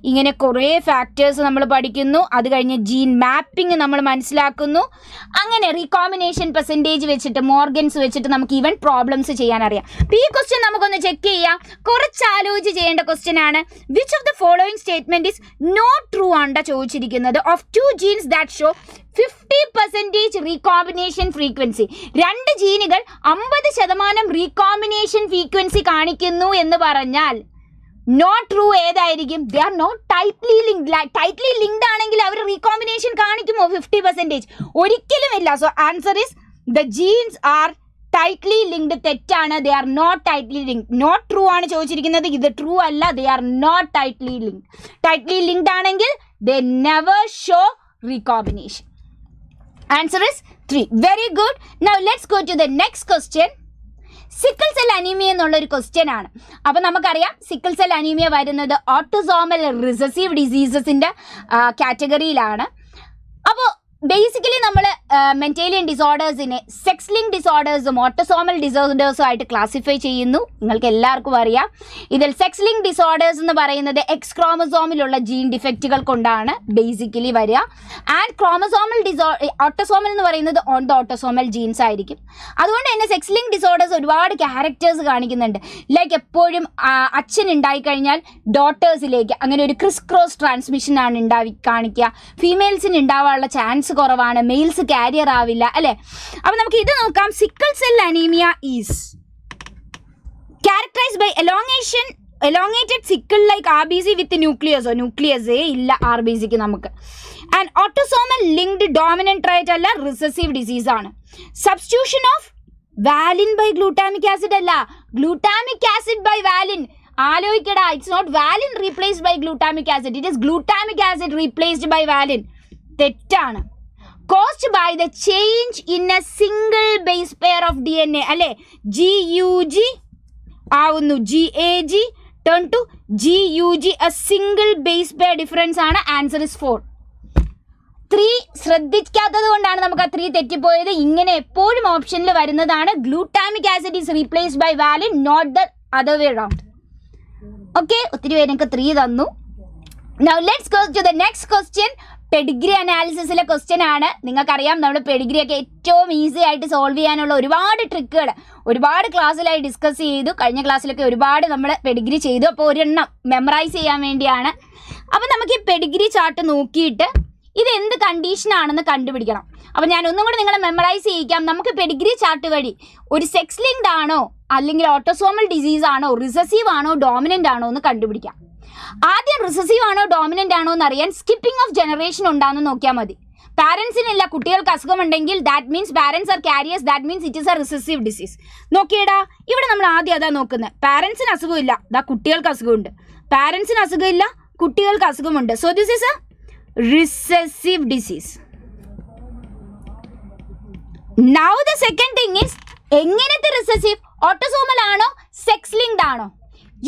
ഇങ്ങനെ കുറേ ഫാക്ടേഴ്സ് നമ്മൾ പഠിക്കുന്നു. അത് കഴിഞ്ഞ് ജീൻ മാപ്പിംഗ് നമ്മൾ മനസ്സിലാക്കുന്നു. അങ്ങനെ റീകോമ്പിനേഷൻ പെർസെൻറ്റേജ് വെച്ചിട്ട് മോർഗൻസ് വെച്ചിട്ട് നമുക്ക് ഈവൻ പ്രോബ്ലംസ് ചെയ്യാൻ അറിയാം. അപ്പോൾ ഈ ക്വസ്റ്റ്യൻ നമുക്കൊന്ന് ചെക്ക് ചെയ്യാം. കുറച്ച് ആലോചിച്ച് ചെയ്യേണ്ട ക്വസ്റ്റ്യൻ ആണ്. Which of the following statement is not true ആണ് ചോദിച്ചിരിക്കുന്നത്. Of 2 genes that show 50% recombination frequency, 2 ജീനുകൾ 50% റീകോമ്പിനേഷൻ ഫ്രീക്വൻസി കാണിക്കുന്നു എന്ന് പറഞ്ഞാൽ നോട്ട് ട്രൂ ഏതായിരിക്കും? They are not tightly linked. Tightly linked ആണെങ്കിൽ അവർ റീകോമ്പിനേഷൻ കാണിക്കുമോ 50%? ഒരിക്കലും ഇല്ല. So answer is the genes are tightly linked. തെറ്റാണ്. They are not tightly linked. Not true ആണ് ചോദിച്ചിരിക്കുന്നത്. ഇത് ട്രൂ അല്ല. They are not tightly linked. Tightly linked ആണെങ്കിൽ they never show recombination. Answer is 3. Very good. Now let's go to the next question. Sickle cell anaemia എന്നുള്ളൊരു question ആണ്. അപ്പോൾ നമുക്കറിയാം sickle cell anaemia വരുന്നത് ഓട്ടോസോമൽ റിസസീവ് ഡിസീസസിൻ്റെ കാറ്റഗറിയിലാണ്. അപ്പോൾ basically നമ്മൾ Mendelian ഡിസോർഡേഴ്സിനെ sex link ഡിസോർഡേഴ്സും autosomal ഡിസോർഡേഴ്സും ആയിട്ട് classify ചെയ്യുന്നു. നിങ്ങൾക്ക് എല്ലാവർക്കും അറിയാം. ഇതിൽ സെക്സ് ലിങ്ക് ഡിസോർഡേഴ്സ് എന്ന് പറയുന്നത് എക്സ് ക്രോമസോമിലുള്ള ജീൻ ഡിഫക്റ്റുകൾ കൊണ്ടാണ് ബേസിക്കലി വരിക. ആൻഡ് ക്രോമസോമൽ ഓട്ടോസോമൽ എന്ന് പറയുന്നത് ഓൺ ദ ഓട്ടോസോമൽ ജീൻസ് ആയിരിക്കും. അതുകൊണ്ട് തന്നെ സെക്സ് ലിങ്ക് ഡിസോർഡേഴ്സ് ഒരുപാട് ക്യാരക്ടേഴ്സ് കാണിക്കുന്നുണ്ട്. ലൈക്ക് എപ്പോഴും അച്ഛൻ ഉണ്ടായിക്കഴിഞ്ഞാൽ ഡോട്ടേഴ്സിലേക്ക് അങ്ങനെ ഒരു ക്രിസ് ക്രോസ് ട്രാൻസ്മിഷനാണ് കാണിക്കുക. ഫീമെയിൽസിന് ഉണ്ടാവാനുള്ള ചാൻസ് കുറവാണ്. മെയിൽസ് കാരിയർ ആവില്ല അല്ലേ? അപ്പൊ നമുക്ക് ഇത് നോക്കാം. Sickle cell anaemia is characterised by elongated sickle like RBC with nucleus. ന്യൂക്ലിയസേ ഇല്ല RBCക്ക് നമുക്ക്. And autosomal linked dominant trait അല്ല, റിസസീവ് ഡിസീസ് ആണ്. Substitution of valine by glutamic acid അല്ല, ഗ്ലൂട്ടാമിക് ആസിഡ് ബൈ വാലിൻ. ആലോചിക്കടാ, it's not valine replaced by glutamic acid, it is glutamic acid replaced by valine. തെറ്റാണ്. Caused by the change in a single base pair of DNA അല്ലേ? GUG ആവുന്നു, GAG turn to GUG, a single base pair difference ആണ്. Answer is 4. 3 ശ്രദ്ധിക്കാത്തത് കൊണ്ടാണ് നമുക്ക് ആ 3 തെറ്റിപ്പോയത്. ഇങ്ങനെ എപ്പോഴും ഓപ്ഷനിൽ വരുന്നതാണ് glutamic acid is replaced by valine, not the other way round. Okay, ഒത്തിരി പേര് എനിക്ക് 3 തന്നു. Now let's go to the next question. Pedigree അനാലിസിസിലെ ക്വസ്റ്റ്യൻ ആണ്. നിങ്ങൾക്കറിയാം നമ്മൾ പെഡിഗ്രി ഒക്കെ ഏറ്റവും ഈസി ആയിട്ട് സോൾവ് ചെയ്യാനുള്ള ഒരുപാട് ട്രിക്കുകൾ ഒരുപാട് ക്ലാസ്സിലായി ഡിസ്കസ് ചെയ്തു. കഴിഞ്ഞ ക്ലാസ്സിലൊക്കെ ഒരുപാട് നമ്മൾ പെഡിഗ്രി ചെയ്തു. അപ്പോൾ ഒരെണ്ണം മെമ്മറൈസ് ചെയ്യാൻ വേണ്ടിയാണ്. അപ്പോൾ നമുക്ക് ഈ പെഡിഗ്രി ചാർട്ട് നോക്കിയിട്ട് ഇത് എന്ത് കണ്ടീഷനാണെന്ന് കണ്ടുപിടിക്കണം. അപ്പോൾ ഞാൻ ഒന്നും കൂടി നിങ്ങളെ മെമ്മറൈസ് ചെയ്യിക്കാം. നമുക്ക് പെഡിഗ്രി ചാർട്ട് വഴി ഒരു സെക്സ് ലിങ്ക്ഡ് ആണോ അല്ലെങ്കിൽ ഓട്ടോസോമൽ ഡിസീസ് ആണോ റിസസീവ് ആണോ ഡോമിനൻ്റ് ആണോ എന്ന് കണ്ടുപിടിക്കാം. ആദ്യം റിസസീവ് ആണോ ഡോമിനൻ്റ് ആണോ എന്ന് അറിയാൻ സ്കിപ്പിംഗ് ഓഫ് ജനറേഷൻ ഉണ്ടാകുന്ന നോക്കിയാൽ മതി. പാരൻസിനില്ല, കുട്ടികൾക്ക് അസുഖമുണ്ടെങ്കിൽ that means parents are carriers, that means it is a recessive disease. നോക്കിയടാ, ഇവിടെ നമ്മൾ ആദ്യം അതാ നോക്കുന്നത്. പാരൻസിന് അസുഖമില്ല, ദാ കുട്ടികൾക്ക് അസുഖമുണ്ട്. പാരൻസിന് അസുഖമില്ല, കുട്ടികൾക്ക് അസുഖമുണ്ട്. So this is a recessive disease. Now the second thing is എങ്ങനത്തെ റിസസീവ്? ഓട്ടോസോമൽ ആണോ സെക്സ് ലിങ്ക്ഡ് ആണോ?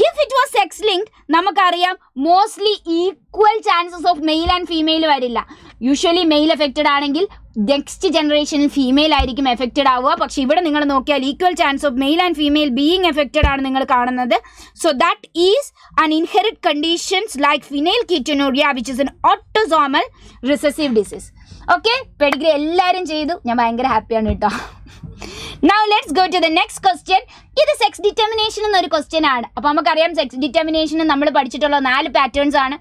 If it was sex linked, നമുക്കറിയാം mostly equal chances of male and female വരില്ല. യൂഷ്വലി മെയിൽ എഫക്റ്റഡ് ആണെങ്കിൽ നെക്സ്റ്റ് ജനറേഷനിൽ female ആയിരിക്കും affected ആവുക. പക്ഷേ ഇവിടെ നിങ്ങൾ നോക്കിയാൽ equal chance of male and female being affected ആണ് നിങ്ങൾ കാണുന്നത്. So that is an inherit conditions like phenyl ketonuria which is N autosomal recessive disease. Okay, Pedigree എല്ലാവരും ചെയ്തു. ഞാൻ ഭയങ്കര ഹാപ്പിയാണ് കേട്ടോ. Now let's go to the next question. ഇത് സെക്സ് ഡിറ്റർമിനേഷൻ എന്നൊരു ക്വസ്റ്റ്യൻ ആണ്. അപ്പോൾ നമുക്കറിയാം സെക്സ് ഡിറ്റർമിനേഷന് നമ്മൾ പഠിച്ചിട്ടുള്ള 4 പാറ്റേൺസ് ആണ്.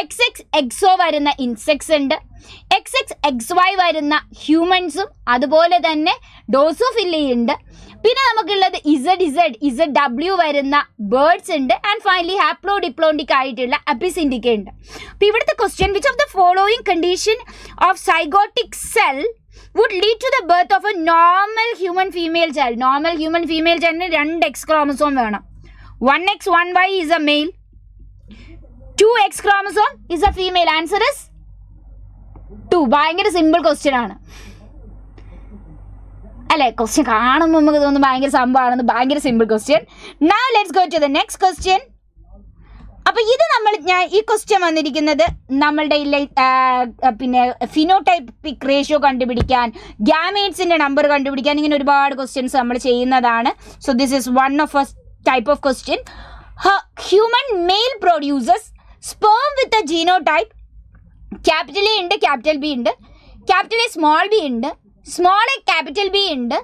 XX XO വരുന്ന ഇൻസെക്ട്സ് ഉണ്ട്, XX XY വരുന്ന ഹ്യൂമൻസും അതുപോലെ തന്നെ ഡോസോഫില്ലി ഉണ്ട്. പിന്നെ നമുക്കുള്ളത് ZW വരുന്ന ബേർഡ്സ് ഉണ്ട്. ആൻഡ് ഫൈനലി ഹാപ്ലോ ഡിപ്ലോണ്ടിക് ആയിട്ടുള്ള അപ്പിസിൻഡിക്ക ഉണ്ട്. അപ്പോൾ ഇവിടുത്തെ question which of the following condition of zygotic cell would lead to the birth of a normal human female child. Normal human female childന് 2 X chromosome വേണം. 1x 1y is a male, 2x chromosome is a female. Answer is 2. ഭയങ്കര simple question ആണ് അല്ലേ? Question കാണുമ്പോൾ നമുക്ക് തോന്നുന്നു ഭയങ്കര സംഭവമാണെന്ന്. ഭയങ്കര simple question. Now let's go to the next question. അപ്പോൾ ഇത് ഞാൻ ഈ ക്വസ്റ്റ്യൻ വന്നിരിക്കുന്നത് നമ്മളുടെ പിന്നെ ഫിനോടൈപ്പിക് റേഷ്യോ കണ്ടുപിടിക്കാൻ, ഗ്യാമേറ്റ്സിൻ്റെ നമ്പർ കണ്ടുപിടിക്കാൻ, ഇങ്ങനെ ഒരുപാട് ക്വസ്റ്റ്യൻസ് നമ്മൾ ചെയ്യുന്നതാണ്. So this is one of a type of question. Human male produces sperm with a genotype. Capital A ഉണ്ട്, ക്യാപിറ്റൽ ബി ഉണ്ട്, ക്യാപിറ്റൽ എ സ്മോൾ ബി ഉണ്ട്, സ്മോൾ എ ക്യാപിറ്റൽ ബി ഉണ്ട്,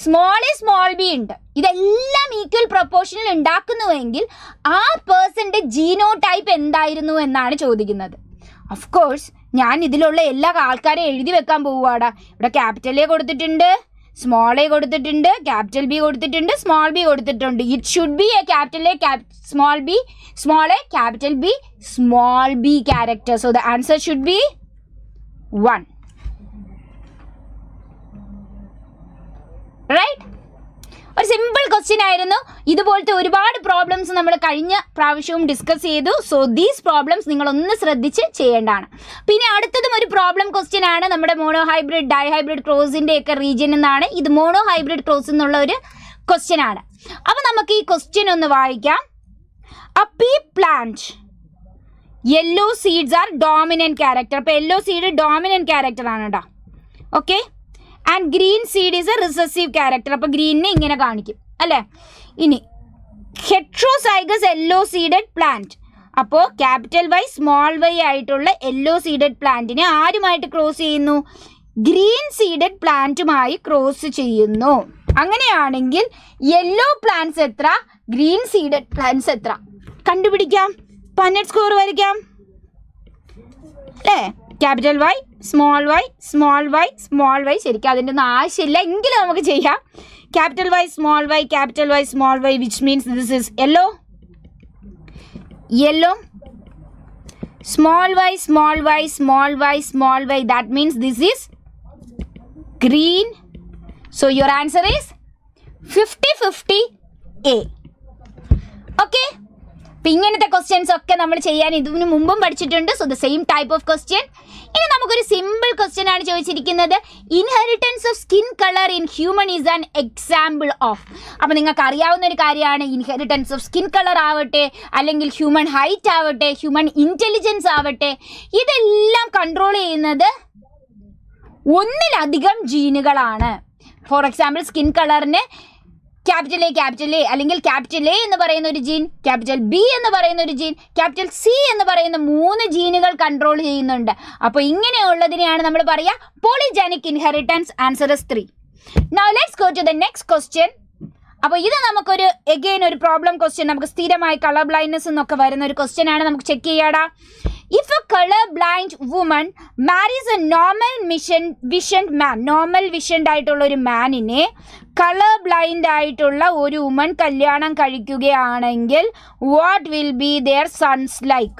സ്മോൾ എ സ്മോൾ ബി ഉണ്ട്. ഇതെല്ലാം equal പ്രൊപ്പോർഷനിൽ ഉണ്ടാക്കുന്നുവെങ്കിൽ ആ പേഴ്സൻ്റെ genotype എന്തായിരുന്നു എന്നാണ് ചോദിക്കുന്നത്. ഓഫ് കോഴ്സ് ഞാൻ ഇതിലുള്ള എല്ലാ ആൾക്കാരെയും എഴുതി വെക്കാൻ പോവുകയാടാ. ഇവിടെ ക്യാപിറ്റൽ എ കൊടുത്തിട്ടുണ്ട്, സ്മോൾ എ കൊടുത്തിട്ടുണ്ട്, ക്യാപിറ്റൽ ബി കൊടുത്തിട്ടുണ്ട്, സ്മോൾ ബി കൊടുത്തിട്ടുണ്ട്. It should be a capital A small B, small A capital B, small B character. So the answer should be 1. Right? ഒരു സിമ്പിൾ ക്വസ്റ്റ്യൻ ആയിരുന്നു. ഇതുപോലത്തെ ഒരുപാട് problems നമ്മൾ കഴിഞ്ഞ പ്രാവശ്യവും ഡിസ്കസ് ചെയ്തു. സോ ദീസ് പ്രോബ്ലംസ് നിങ്ങളൊന്ന് ശ്രദ്ധിച്ച് ചെയ്യേണ്ടതാണ്. പിന്നെ അടുത്തതും ഒരു പ്രോബ്ലം ക്വസ്റ്റ്യൻ ആണ്. നമ്മുടെ മോണോഹൈബ്രിഡ് ഡൈഹൈബ്രിഡ് ക്രോസിൻ്റെ ഒക്കെ റീജിയനിൽ നിന്നാണ്. ഇത് മോണോഹൈബ്രിഡ് ക്രോസ് എന്നുള്ള ഒരു ക്വസ്റ്റ്യൻ ആണ്. അപ്പോൾ നമുക്ക് ഈ ക്വസ്റ്റ്യൻ ഒന്ന് വായിക്കാം. A pea plant, yellow seeds are dominant character. അപ്പോൾ യെല്ലോ സീഡ് ഡോമിനൻറ്റ് ക്യാരക്ടർ ആണ് കേട്ടോ. Okay. And green seed is a recessive character. അപ്പോൾ ഗ്രീനിനെ ഇങ്ങനെ കാണിക്കും അല്ലേ? ഇനി ഹെട്രോസൈഗസ് യെല്ലോ സീഡഡ് പ്ലാന്റ്. അപ്പോൾ ക്യാപിറ്റൽ വൈ സ്മോൾ വൈ ആയിട്ടുള്ള യെല്ലോ സീഡഡ് പ്ലാന്റിനെ ആരുമായിട്ട് ക്രോസ് ചെയ്യുന്നു? ഗ്രീൻ സീഡഡ് പ്ലാന്റുമായി ക്രോസ് ചെയ്യുന്നു. അങ്ങനെയാണെങ്കിൽ യെല്ലോ പ്ലാന്റ്സ് എത്ര, ഗ്രീൻ സീഡഡ് പ്ലാന്റ്സ് എത്ര കണ്ടുപിടിക്കാം. പന്നറ്റ് സ്കോർ വരയ്ക്കാം അല്ലേ? Capital Y small Y small Y small Y. ശരിക്കും അതിൻ്റെ ഒന്നും ആവശ്യമില്ല, എങ്കിലും നമുക്ക് ചെയ്യാം. Capital Y small Y, capital Y small Y, which means this is yellow, yellow, small Y small Y small Y small Y, that means this is green. So your answer is 50-50 A. Okay? അപ്പോൾ ഇങ്ങനത്തെ questions ഒക്കെ നമ്മൾ ചെയ്യാൻ ഇതിനു മുമ്പും പഠിച്ചിട്ടുണ്ട്. So the same type of question. ഇനി നമുക്കൊരു സിമ്പിൾ ക്വസ്റ്റ്യൻ ആണ് ചോദിച്ചിരിക്കുന്നത്. Inheritance of skin colour in human is an example of. അപ്പോൾ നിങ്ങൾക്ക് അറിയാവുന്ന ഒരു കാര്യമാണ് ഇൻഹെറിറ്റൻസ് ഓഫ് സ്കിൻ കളർ ആവട്ടെ, അല്ലെങ്കിൽ ഹ്യൂമൻ ഹൈറ്റ് ആവട്ടെ, ഹ്യൂമൻ ഇൻ്റലിജൻസ് ആവട്ടെ, ഇതെല്ലാം കൺട്രോൾ ചെയ്യുന്നത് ഒന്നിലധികം ജീനുകളാണ്. ഫോർ എക്സാമ്പിൾ സ്കിൻ കളറിന് ക്യാപിറ്റൽ എ അല്ലെങ്കിൽ ക്യാപിറ്റൽ എ എന്ന് പറയുന്ന ഒരു ജീൻ, ക്യാപിറ്റൽ ബി എന്ന് പറയുന്ന ഒരു ജീൻ, ക്യാപിറ്റൽ സി എന്ന് പറയുന്ന 3 ജീനുകൾ കൺട്രോൾ ചെയ്യുന്നുണ്ട്. അപ്പോൾ ഇങ്ങനെയുള്ളതിനെയാണ് നമ്മൾ പറയുക polygenic inheritance. Answer is 3. Now let's go to the next question. അപ്പോൾ ഇത് നമുക്കൊരു എഗെയിൻ ഒരു പ്രോബ്ലം ക്വസ്റ്റ്യൻ, നമുക്ക് സ്ഥിരമായി കളർ ബ്ലൈൻഡ്നെസ് എന്നൊക്കെ വരുന്ന ഒരു ക്വസ്റ്റ്യൻ ആണ്. നമുക്ക് check ചെയ്യാടാ. If a color blind woman marries a normal visioned man, normal visioned ആയിട്ടുള്ള ഒരു മാനിനെ കളർ ബ്ലൈൻഡ് ആയിട്ടുള്ള ഒരു വുമൺ കല്യാണം കഴിക്കുകയാണെങ്കിൽ what will B their sons like?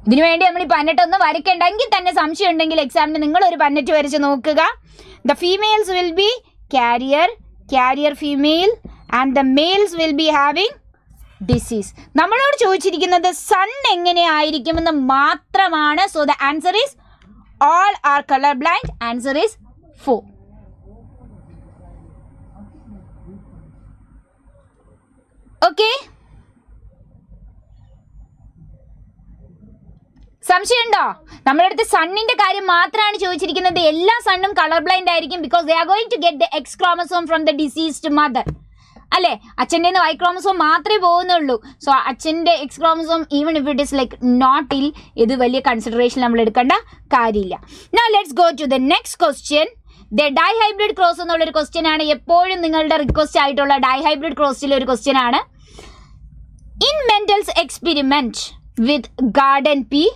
ഇതിനു വേണ്ടി നമ്മൾ ഈ പന്നറ്റ് ഒന്ന് വരയ്ക്കണ്ടെങ്കിൽ തന്നെ സംശയം ഉണ്ടെങ്കിൽ എക്സാമിന് നിങ്ങൾ ഒരു പന്നറ്റ് വരച്ച് നോക്കുക. The females will be carrier female and the males will be having disease. നമ്മളോട് ചോദിച്ചിരിക്കുന്നത് സൺ എങ്ങനെ ആയിരിക്കുമെന്ന് മാത്രമാണ്. So the answer is all are color blind. Answer is 4. Okay, സംശയമുണ്ടോ? നമ്മുടെ അടുത്ത് സണ്ണിന്റെ കാര്യം മാത്രമാണ് ചോദിച്ചിരിക്കുന്നത്. എല്ലാ സണ്ണും കളർ ബ്ലൈൻഡ് ആയിരിക്കും because they are going to get the X chromosome from the diseased mother. അല്ലേ? അച്ഛൻ്റെ വൈ ക്രോമസോം മാത്രമേ പോകുന്നുള്ളൂ. സോ അച്ഛൻ്റെ X chromosome even if it is like not ill, ഇത് വലിയ കൺസിഡറേഷൻ നമ്മൾ എടുക്കേണ്ട കാര്യമില്ല. Now let's go to the next question. The dihybrid cross എന്നുള്ളൊരു ക്വസ്റ്റ്യൻ ആണ്. എപ്പോഴും നിങ്ങളുടെ റിക്വസ്റ്റ് ആയിട്ടുള്ള ഡൈഹൈബ്രിഡ് ക്രോസിലെ ഒരു ക്വസ്റ്റ്യൻ ആണ്. In Mendel's experiment with garden pea,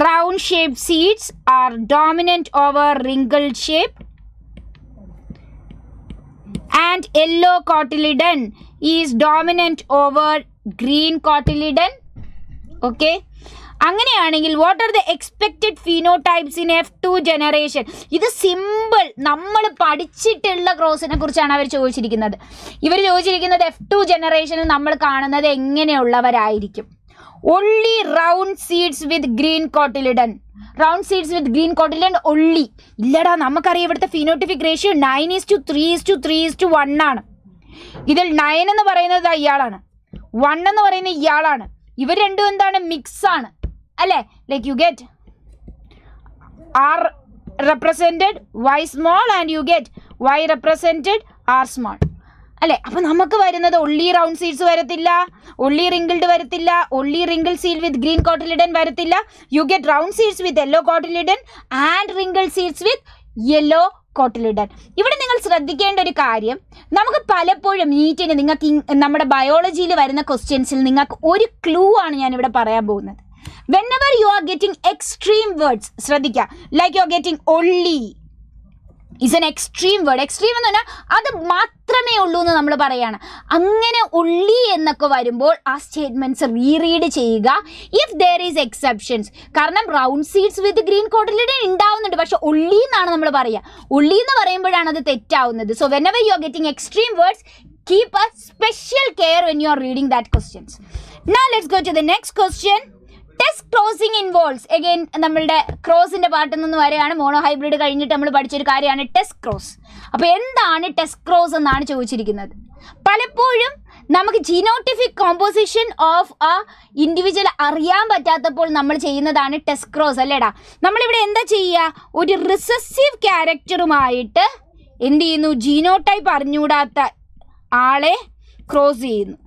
round shaped seeds are dominant over wrinkled shape and yellow cotyledon is dominant over green cotyledon. Okay, അങ്ങനെയാണെങ്കിൽ what are the expected phenotypes in F2 generation? ഇത് simple, നമ്മൾ പഠിച്ചിട്ടുള്ള ക്രോസിനെ കുറിച്ചാണ് അവർ ചോദിച്ചിരിക്കുന്നത്. ഇവർ ചോദിച്ചിരിക്കുന്നത് F2 ജനറേഷനിൽ നമ്മൾ കാണുന്നത് എങ്ങനെയുള്ളവരായിരിക്കും. only round seeds with green cotyledon. Round seeds with green cotyledon only. ഇല്ലടാ, നമുക്കറിയാം ഇവിടുത്തെ ഫിനോട്ടിഫിക് റേഷ്യോ 9:3:3:1 ആണ്. ഇതിൽ 9 എന്ന് പറയുന്നത് ഇയാളാണ്, 1 എന്ന് പറയുന്നത് ഇയാളാണ്. ഇവർ രണ്ടും എന്താണ്? മിക്സ് ആണ് അല്ലേ? Like you get R represented Y small and you get Y represented R small അല്ലേ? അപ്പം നമുക്ക് വരുന്നത് ഒള്ളി റൗണ്ട് സീഡ്സ് വരത്തില്ല, ഒള്ളി റിങ്കിൾഡ് വരത്തില്ല, only wrinkle seed with green cotyledon വരത്തില്ല. You get round seeds with yellow cotyledon and wrinkle seeds with yellow cotyledon. ഇവിടെ നിങ്ങൾ ശ്രദ്ധിക്കേണ്ട ഒരു കാര്യം, നമുക്ക് പലപ്പോഴും നീറ്റിന് നിങ്ങൾക്ക് നമ്മുടെ ബയോളജിയിൽ വരുന്ന ക്വസ്റ്റ്യൻസിൽ നിങ്ങൾക്ക് ഒരു ക്ലൂ ആണ് ഞാനിവിടെ പറയാൻ പോകുന്നത്. whenever you are getting extreme words, ശ്രദ്ധിക്കുക, like you are getting only is an extreme word. extreme എന്ന് പറഞ്ഞാൽ അത് മാത്രമേ ഉള്ളൂ എന്ന് നമ്മൾ പറയാണ്. അങ്ങനെ ഉള്ളി എന്നൊക്കെ വരുമ്പോൾ ആ സ്റ്റേറ്റ്മെന്റ്സ് റീറീഡ് ചെയ്യുക ഇഫ് ദർ ഈസ് എക്സെപ്ഷൻസ്. കാരണം round seeds with green cotyledon ഉണ്ടാവുന്നുണ്ട്, പക്ഷെ ഉള്ളി എന്നാണ് നമ്മൾ പറയുക. ഉള്ളി എന്ന് പറയുമ്പോഴാണ് അത് തെറ്റാവുന്നത്. So whenever you are getting extreme words, keep a special care when you are reading that questions. Now let's go to the next question. Test crossing involves. Again നമ്മളുടെ ക്രോസിന്റെ പാർട്ടിൽ നിന്ന് വരെയാണ്. മോണോ ഹൈബ്രിഡ് കഴിഞ്ഞിട്ട് നമ്മൾ പഠിച്ചൊരു കാര്യമാണ് ടെസ്റ്റ് ക്രോസ്. അപ്പോൾ എന്താണ് ടെസ്റ്റ് ക്രോസ് എന്നാണ് ചോദിച്ചിരിക്കുന്നത്. പലപ്പോഴും നമുക്ക് ജീനോട്ടിഫിക് കോമ്പോസിഷൻ ഓഫ് ആ ഇൻഡിവിജ്വൽ അറിയാൻ പറ്റാത്തപ്പോൾ നമ്മൾ ചെയ്യുന്നതാണ് ടെസ്റ്റ് ക്രോസ് അല്ലേടാ. നമ്മളിവിടെ എന്താ ചെയ്യുക? ഒരു റിസസീവ് ക്യാരക്ടറുമായിട്ട് എന്ത് ചെയ്യുന്നു? ജീനോടൈപ്പ് അറിഞ്ഞുകൂടാത്ത ആളെ ക്രോസ് ചെയ്യുന്നു.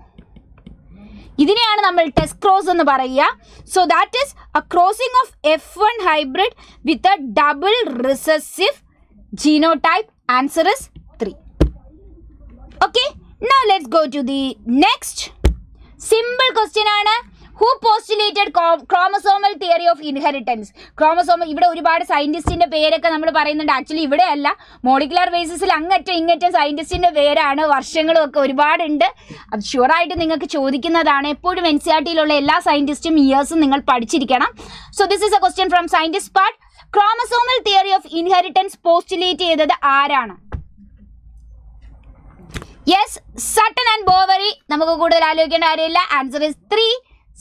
ഇതിനെയാണ് നമ്മൾ ടെസ്റ്റ് ക്രോസ് എന്ന് പറയുക. So that is a crossing of F1 hybrid with a double recessive genotype. Answer is 3. Okay, now let's go to the next. Simple question ആണ്. Who postulated chromosomal theory of inheritance? Chromosomal, ഇവിടെ ഒരുപാട് സയന്റിസ്റ്റിന്റെ പേരൊക്കെ നമ്മൾ പറയുന്നുണ്ട്. Actually ഇവിടെ അല്ല, molecular ബേസിസിൽ അങ്ങറ്റം ഇങ്ങറ്റം സയന്റിസ്റ്റിന്റെ പേരാണ്, വർഷങ്ങളും ഒക്കെ ഒരുപാടുണ്ട്. അത് ഷുവറായിട്ട് നിങ്ങൾക്ക് ചോദിക്കുന്നതാണ്. എപ്പോഴും NCERT-യിലുള്ള എല്ലാ സയന്റിസ്റ്റും ഇയേഴ്സും നിങ്ങൾ പഠിച്ചിരിക്കണം. So this is A question from scientist part. Chromosomal theory of inheritance postulate ചെയ്തത് ആരാണ്? Yes, Sutton and Bovary. നമുക്ക് കൂടുതൽ ആലോചിക്കേണ്ട കാര്യമില്ല. Answer is 3,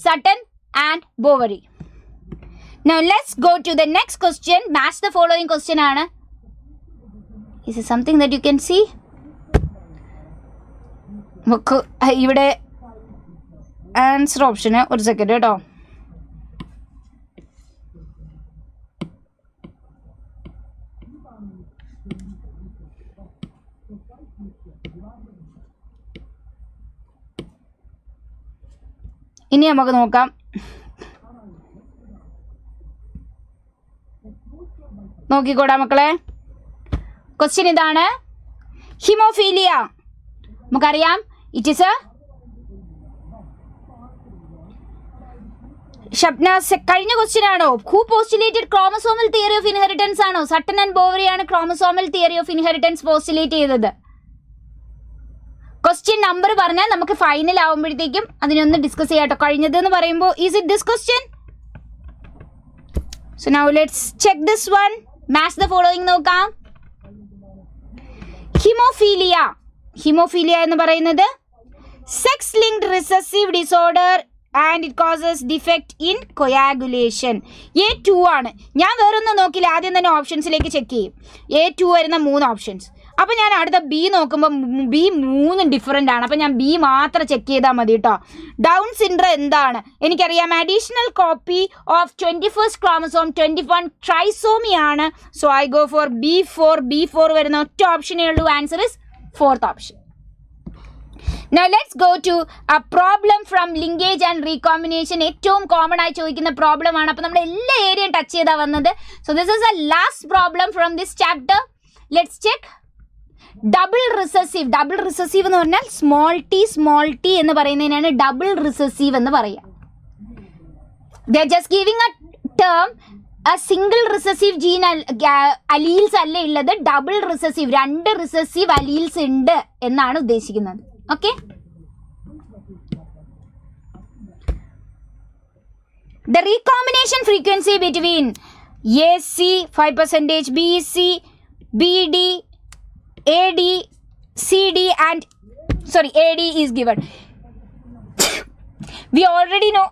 Sutton and Bovary. Now let's go to the next question. Match the following question ആണ്. Is it something that you can see? നമുക്ക് ഇവിടെ answer ഓപ്ഷന് ഒരു സെക്കൻഡ് കേട്ടോ. ഇനി നമുക്ക് നോക്കാം. നോക്കിക്കോടാ മക്കളെ, ക്വസ്റ്റ്യൻ ഇതാണ്. ഹിമോഫീലിയ നമുക്കറിയാം, ഇറ്റ് ഈസ് എ ഷബ്നാസ് കഴിഞ്ഞ ക്വസ്റ്റ്യൻ ആണോ? Who postulated chromosomal theory of inheritance ആണോ? സട്ടൺ ആൻഡ് ബോവറി ആണ് chromosomal theory of inheritance postulate ചെയ്തത്. ക്വസ്റ്റ്യൻ നമ്പർ പറഞ്ഞാൽ നമുക്ക് ഫൈനൽ ആവുമ്പോഴത്തേക്കും അതിനൊന്ന് ഡിസ്കസ് ചെയ്യാട്ടോ. കഴിഞ്ഞത് എന്ന് പറയുമ്പോൾ is it this question? So now let's check this one. Match the following നോക്കാം. ഹിമോഫീലിയ. ഹിമോഫീലിയ എന്ന് പറയുന്നത് sex linked recessive disorder and it causes defect in coagulation. A2 ആണ്. ഞാൻ വേറൊന്നും നോക്കില്ല, ആദ്യം തന്നെ ഓപ്ഷൻസിലേക്ക് ചെക്ക് ചെയ്യും. A2 വരുന്ന 3 ഓപ്ഷൻസ്. അപ്പോൾ ഞാൻ അടുത്ത B നോക്കുമ്പോൾ B 3 ഡിഫറൻ്റ് ആണ്. അപ്പോൾ ഞാൻ B മാത്രം ചെക്ക് ചെയ്താൽ മതി കേട്ടോ. ഡൗൺ സിൻഡ്രം എന്താണ്? എനിക്കറിയാം, additional copy of 21st chromosome 21 trisomy ആണ്. So I go for B4. B4 വരുന്ന ഒറ്റ ഓപ്ഷനേ ഉള്ളൂ. Answer is 4th option. Now let's go to a problem from linkage and recombination. ഏറ്റവും കോമൺ ആയി ചോദിക്കുന്ന പ്രോബ്ലം ആണ്. അപ്പോൾ നമ്മൾ എല്ലാ ഏരിയയും ടച്ച് ചെയ്താൽ വന്നത്. So this is A last problem from this chapter. Let's check. Double recessive. Double recessive എന്ന് പറഞ്ഞാൽ സ്മോൾ ടി എന്ന് പറയുന്നതിനാണ് ഡബിൾ റിസസീവ് എന്ന് പറയുക. They are just giving A term. a single recessive gene alleles അല്ല ഉള്ളത്, double recessive 2 recessive alleles ഉണ്ട് എന്നാണ് ഉദ്ദേശിക്കുന്നത്. Okay, The recombination frequency between AC 5%, BC, BD, AD, CD and AD is given. We already know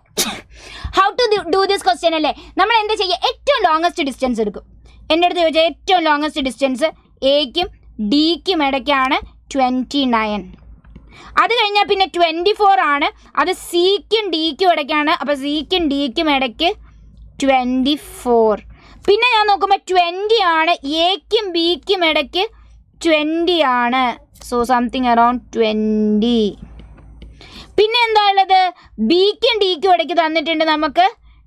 how to do this question അല്ലേ. നമ്മൾ എന്താ ചെയ്യുക, ഏറ്റവും ലോങ്ങസ്റ്റ് ഡിസ്റ്റൻസ് എടുക്കും. എൻ്റെ അടുത്ത് ചോദിച്ചാൽ ഏറ്റവും ലോങ്ങസ്റ്റ് ഡിസ്റ്റൻസ് എക്കും ഡിക്കും ഇടയ്ക്കാണ് 29. അത് കഴിഞ്ഞാൽ പിന്നെ 24 ആണ്, അത് സിക്കും ഡിക്കും ഇടയ്ക്കാണ്. അപ്പോൾ സിക്കും ഡിക്കും ഇടയ്ക്ക് 24. പിന്നെ ഞാൻ നോക്കുമ്പോൾ 20 ആണ്, എക്കും ബിക്കും ഇടയ്ക്ക് 20 ആണ്. So something around 20. പിന്നെ എന്താ ഉള്ളത്, ബിക്കും ഡിക്കും ഇടയ്ക്ക് തന്നിട്ടുണ്ട് നമുക്ക്,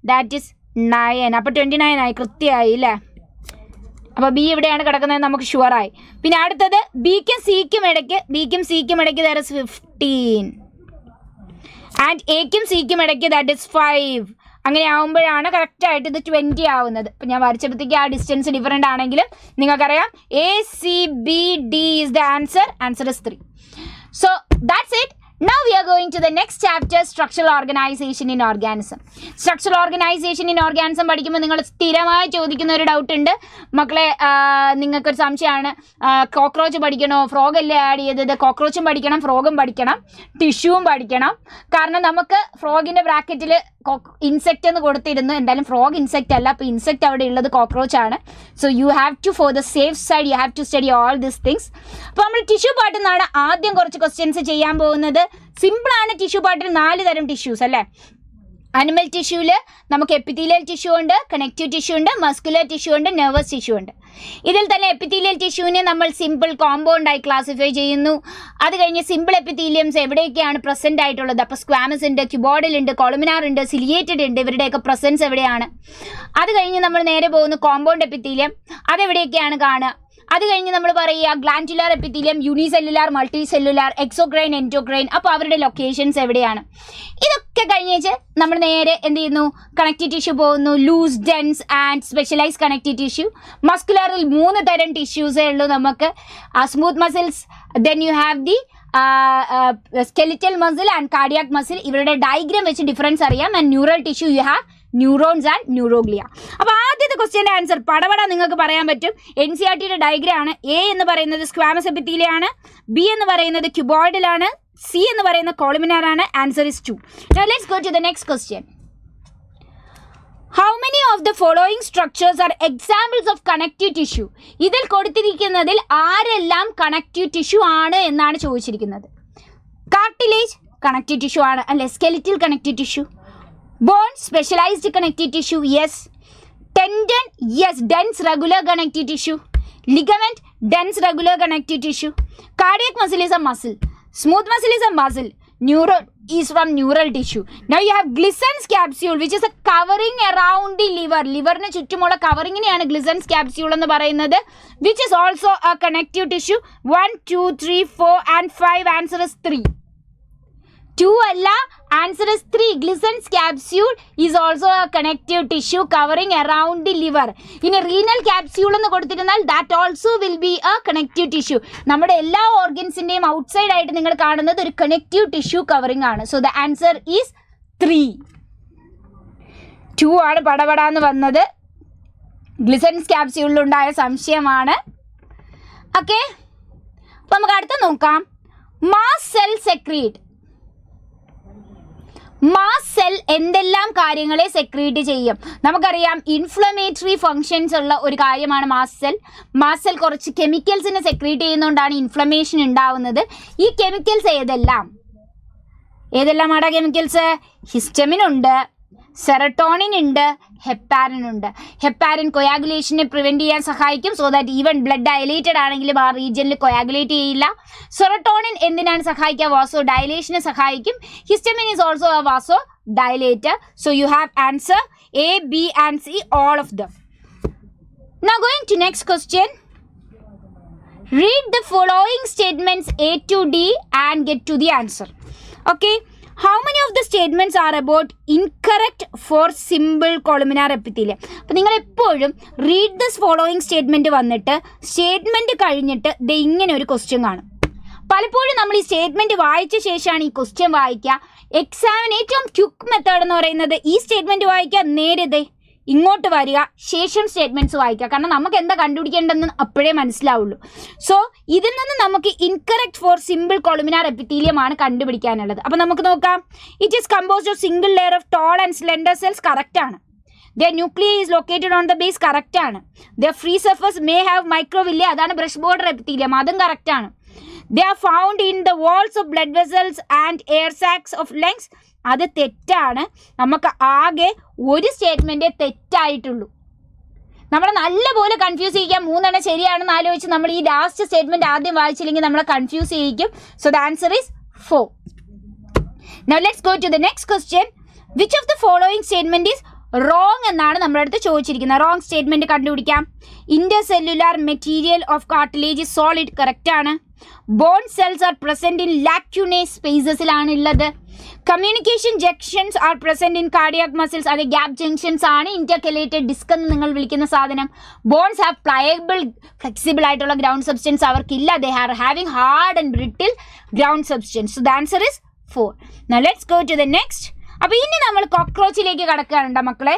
ദാറ്റ് ഈസ് 9. അപ്പോൾ 29 ആയി, കൃത്യമായി അല്ലേ. അപ്പോൾ ബി ഇവിടെയാണ് കിടക്കുന്നത്, നമുക്ക് ഷുവറായി. പിന്നെ അടുത്തത് ബിക്കും സിക്കും ഇടയ്ക്ക് ദാറ്റ് ഇസ് 15 ആൻഡ് എക്കും സിക്കും ഇടയ്ക്ക് ദാറ്റ് ഇസ് 5. അങ്ങനെ ആകുമ്പോഴാണ് കറക്റ്റായിട്ട് ഇത് 20 ആവുന്നത്. ഇപ്പം ഞാൻ വരച്ചപ്പോഴത്തേക്ക് ആ ഡിസ്റ്റൻസ് ഡിഫറെൻ്റ് ആണെങ്കിലും നിങ്ങൾക്കറിയാം ACBD is the answer is 3. So that's it. Now we are going to the next chapter, structural organization in organism. Structural organization in organism പഠിക്കുമ്പോൾ നിങ്ങൾ സ്ഥിരമായി ചോദിക്കുന്ന ഒരു ഡൗട്ട് ഉണ്ട് മക്കളെ, നിങ്ങൾക്കൊരു സംശയമാണ്, കോക്രോച്ച് പഠിക്കണോ, ഫ്രോഗ് അല്ലേ ആഡ് ചെയ്തത്? കോക്രോച്ചും പഠിക്കണം, ഫ്രോഗും പഠിക്കണം, ടിഷ്യൂവും പഠിക്കണം. കാരണം നമുക്ക് ഫ്രോഗിൻ്റെ ബ്രാക്കറ്റിൽ ഇൻസെക്റ്റ് എന്ന് കൊടുത്തിരുന്നു, എന്തായാലും ഫ്രോഗ് ഇൻസെക്റ്റ് അല്ല, അപ്പോൾ ഇൻസെക്റ്റ് അവിടെ ഉള്ളത് കോക്രോച്ച് ആണ്. So you have to, for the safe side, you have to study all these things. അപ്പോൾ നമ്മൾ ടിഷ്യൂ പാർട്ടിൽ നിന്നാണ് ആദ്യം കുറച്ച് ക്വസ്റ്റ്യൻസ് ചെയ്യാൻ പോകുന്നത്. സിമ്പിളാണ്. ടിഷ്യൂ പാർട്ടിൽ 4 തരം ടിഷ്യൂസ് അല്ലേ. അനിമൽ ടിഷ്യൂവിൽ നമുക്ക് എപ്പിത്തീലിയൽ ടിഷ്യൂ ഉണ്ട്, കണക്റ്റീവ് ടിഷ്യൂ ഉണ്ട്, മസ്കുലർ ടിഷ്യൂ ഉണ്ട്, നെർവസ് ടിഷ്യൂ ഉണ്ട്. ഇതിൽ തന്നെ എപ്പിത്തീലിയൽ ടിഷ്യൂവിനെ നമ്മൾ സിമ്പിൾ കോമ്പൗണ്ടായി ക്ലാസിഫൈ ചെയ്യുന്നു. അത് കഴിഞ്ഞ് സിമ്പിൾ എപ്പിത്തീലിയംസ് എവിടെയൊക്കെയാണ് പ്രസൻറ്റ് ആയിട്ടുള്ളത്? അപ്പോൾ സ്ക്വാമസ് ഉണ്ട്, ക്യൂബോയിഡൽ ഉണ്ട്, കോളുമിനാർ ഉണ്ട്, സിലിയേറ്റഡ് ഉണ്ട്. ഇവരുടെയൊക്കെ പ്രസൻസ് എവിടെയാണ്? അത് കഴിഞ്ഞ് നമ്മൾ നേരെ പോകുന്നു കോമ്പൗണ്ട് എപ്പിത്തീലിയം, അതെവിടെയൊക്കെയാണ് കാണുക? അത് കഴിഞ്ഞ് നമ്മൾ പറയുക glandular epithelium, unicellular, multi cellular, exocrine, endocrine. അപ്പോൾ അവരുടെ ലൊക്കേഷൻസ് എവിടെയാണ്? ഇതൊക്കെ കഴിഞ്ഞേച്ച് നമ്മൾ നേരെ എന്ത് ചെയ്യുന്നു? കണക്റ്റീവ് ടിഷ്യൂ പോകുന്നു. Loose, dense and specialise connective tissue. മസ്കുലറിൽ 3 തരം ടിഷ്യൂസേ ഉള്ളൂ നമുക്ക്. Smooth muscles, then you have the skeletal muscle and cardiac muscle. ഇവരുടെ ഡയഗ്രാം വെച്ച് ഡിഫറൻസ് അറിയാം. And neural tissue you have neurons and neuroglia. അപ്പോൾ ആദ്യത്തെ ക്വസ്റ്റ്യൻ്റെ ആൻസർ പടപട നിങ്ങൾക്ക് പറയാൻ പറ്റും. NCERTയുടെ ഡയഗ്രാം ആണ്. എ എന്ന് പറയുന്നത് സ്ക്വാമസ് എപ്പിത്തീലിയാണ്, ബി എന്ന് പറയുന്നത് ക്യൂബോയിഡിലാണ്, സി എന്ന് പറയുന്നത് കോളുമിനാർ ആണ്. Answer is 2. Now let's go to the next question. How many of the following structures are examples of connective tissue? ഇതിൽ കൊടുത്തിരിക്കുന്നതിൽ ആരെല്ലാം കണക്റ്റീവ് ടിഷ്യൂ ആണ് എന്നാണ് ചോദിച്ചിരിക്കുന്നത്. കാർട്ടിലേജ് കണക്റ്റീവ് ടിഷ്യൂ ആണ് അല്ലെ. Skeletal connective tissue. Bone specialised connective tissue, yes. Tendon, yes. Dense regular connective tissue. Ligament, dense regular connective tissue. Cardiac muscle is a muscle. Smooth muscle is a muscle. Neuron is from neural tissue. Now you have Glissen's capsule which is a covering around the liver. ലിവറിന് ചുറ്റുമുള്ള കവറിങ്ങിനെയാണ് Glisson's capsule എന്ന് പറയുന്നത്. which is also a connective tissue. 1, 2, 3, 4 and 5. Answer is 3. 2 അല്ല, answer is 3. Glisson's capsule is also a connective tissue covering around the liver. ഇനി renal capsule എന്ന് കൊടുത്തിരുന്നാൽ that also will be a connective tissue. നമ്മുടെ എല്ലാ ഓർഗൻസിൻ്റെയും outside ആയിട്ട് നിങ്ങൾ കാണുന്നത് ഒരു കണക്റ്റീവ് ടിഷ്യൂ കവറിങ് ആണ്. So the answer is 3. 2 ആണ് പടപടാന്ന് വന്നത്. ഗ്ലിസൻസ് ക്യാപ്സ്യൂളിലുണ്ടായ സംശയമാണ്. ഓക്കെ, അപ്പോൾ നമുക്ക് അടുത്ത നോക്കാം. Mass cell secrete. Mass cell എന്തെല്ലാം കാര്യങ്ങളെ സെക്രീറ്റ് ചെയ്യും? നമുക്കറിയാം ഇൻഫ്ലമേറ്ററി ഫങ്ഷൻസ് ഉള്ള ഒരു കാര്യമാണ് മാസ് സെൽ. മാസ് സെൽ കുറച്ച് കെമിക്കൽസിനെ സെക്രീറ്റ് ചെയ്യുന്നതുകൊണ്ടാണ് ഇൻഫ്ലമേഷൻ ഉണ്ടാവുന്നത്. ഈ കെമിക്കൽസ് ഏതെല്ലാമാണ് കെമിക്കൽസ്? ഹിസ്റ്റമിൻ ഉണ്ട്, സെറട്ടോണിൻ ഉണ്ട്, ഹെപ്പാരിൻ ഉണ്ട്. ഹെപ്പാരിൻ കൊയാഗുലേഷനെ പ്രിവെൻറ്റ് ചെയ്യാൻ സഹായിക്കും. So that even blood dilated ആണെങ്കിലും ആ റീജിയനിൽ കൊയാഗുലേറ്റ് ചെയ്യില്ല. സെറട്ടോണിൻ എന്തിനാണ് സഹായിക്കുക? വാസോ ഡയലേഷനെ സഹായിക്കും. Histamine is also a vasodilator. So you have answer A, B and C, all of them. Now going to next question. Read the following statements A to D and get to the answer. Okay. How many of the statements are about incorrect for simple columnar epithelium? അപ്പോൾ നിങ്ങൾ എപ്പോഴും read this following statement വന്നിട്ട് statement കഴിഞ്ഞിട്ട് ഇങ്ങനെ ഒരു question കാണും. പലപ്പോഴും നമ്മൾ ഈ സ്റ്റേറ്റ്മെന്റ് വായിച്ച ശേഷമാണ് ഈ ക്വസ്റ്റ്യൻ വായിക്കുക. എക്സാമിന് ഏറ്റവും ക്വിക്ക് മെത്തേഡ് എന്ന് പറയുന്നത് ഈ സ്റ്റേറ്റ്മെന്റ് വായിക്കുക, നേരെ ഇങ്ങോട്ട് വരിക, ശേഷം സ്റ്റേറ്റ്മെന്റ്സ് വായിക്കുക. കാരണം നമുക്ക് എന്താ കണ്ടുപിടിക്കേണ്ടതെന്ന് അപ്പോഴേ മനസ്സിലാവുള്ളൂ. സോ ഇതിൽ നിന്ന് നമുക്ക് incorrect four simple columnar epithelium ആണ് കണ്ടുപിടിക്കാനുള്ളത്. അപ്പം നമുക്ക് നോക്കാം. It is composed of single layer of tall and slender cells. Correct ആണ്. Their nuclei is located on the base. Correct ആണ്. Their free surface may have microvilli. അതാണ് brush border epithelium. അതും correct ആണ്. They are found in the walls of blood vessels and air sacs of lungs. അത് തെറ്റാണ്. നമുക്ക് ആകെ ഒരു സ്റ്റേറ്റ്മെൻറ്റേ തെറ്റായിട്ടുള്ളൂ. നമ്മളെ നല്ലപോലെ കൺഫ്യൂസ് ചെയ്യിക്കാം. 3 എണ്ണം ശരിയാണെന്ന് ആലോചിച്ച് നമ്മൾ ഈ ലാസ്റ്റ് സ്റ്റേറ്റ്മെൻറ്റ് ആദ്യം വായിച്ചില്ലെങ്കിൽ നമ്മളെ കൺഫ്യൂസ് ചെയ്യിക്കും. So the answer is 4. Now let's go to the next question. Which of the following statement is wrong എന്നാണ് നമ്മുടെ അടുത്ത് ചോദിച്ചിരിക്കുന്നത്. റോങ് സ്റ്റേറ്റ്മെന്റ് കണ്ടുപിടിക്കാം. Intercellular material of cartilage solid. Correct ആണ്. Bone cells are present in lacunae സ്പേസസിലാണ് ഉള്ളത്. Communication junctions are present in cardiac muscles. അത് gap junctions ആണ്. ഇന്റർകലേറ്റഡ് ഡിസ്ക് എന്ന് നിങ്ങൾ വിളിക്കുന്ന സാധനം. ബോൺസ് ഹാവ് പ്ലയബിൾ ഫ്ലെക്സിബിൾ ആയിട്ടുള്ള ഗ്രൗണ്ട് സബ്സ്റ്റൻസ് അവർക്കില്ല. They are having hard and brittle ground substance. So the answer is 4. Now let's go to the next. അപ്പോൾ ഇനി നമ്മൾ കോക്രോച്ചിലേക്ക് കടക്കുകയാണുണ്ടോ മക്കളെ.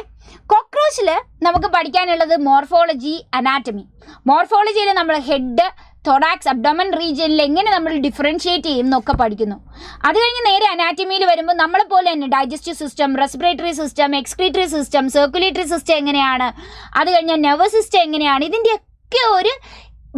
കോക്രോച്ചിൽ നമുക്ക് പഠിക്കാനുള്ളത് മോർഫോളജി, അനാറ്റമി. മോർഫോളജിയിൽ നമ്മൾ ഹെഡ്, തൊറാക്സ്, അബ്ഡോമൻ റീജിയനിൽ എങ്ങനെ നമ്മൾ ഡിഫറൻഷിയേറ്റ് ചെയ്യും എന്നൊക്കെ പഠിക്കുന്നു. അത് കഴിഞ്ഞ് നേരെ അനാറ്റമിയിൽ വരുമ്പോൾ നമ്മളെപ്പോലെ തന്നെ digestive system, respiratory system, excretory system, circulatory system എങ്ങനെയാണ്, അത് കഴിഞ്ഞാൽ നെർവസ് സിസ്റ്റം എങ്ങനെയാണ്, ഇതിൻ്റെയൊക്കെ ഒരു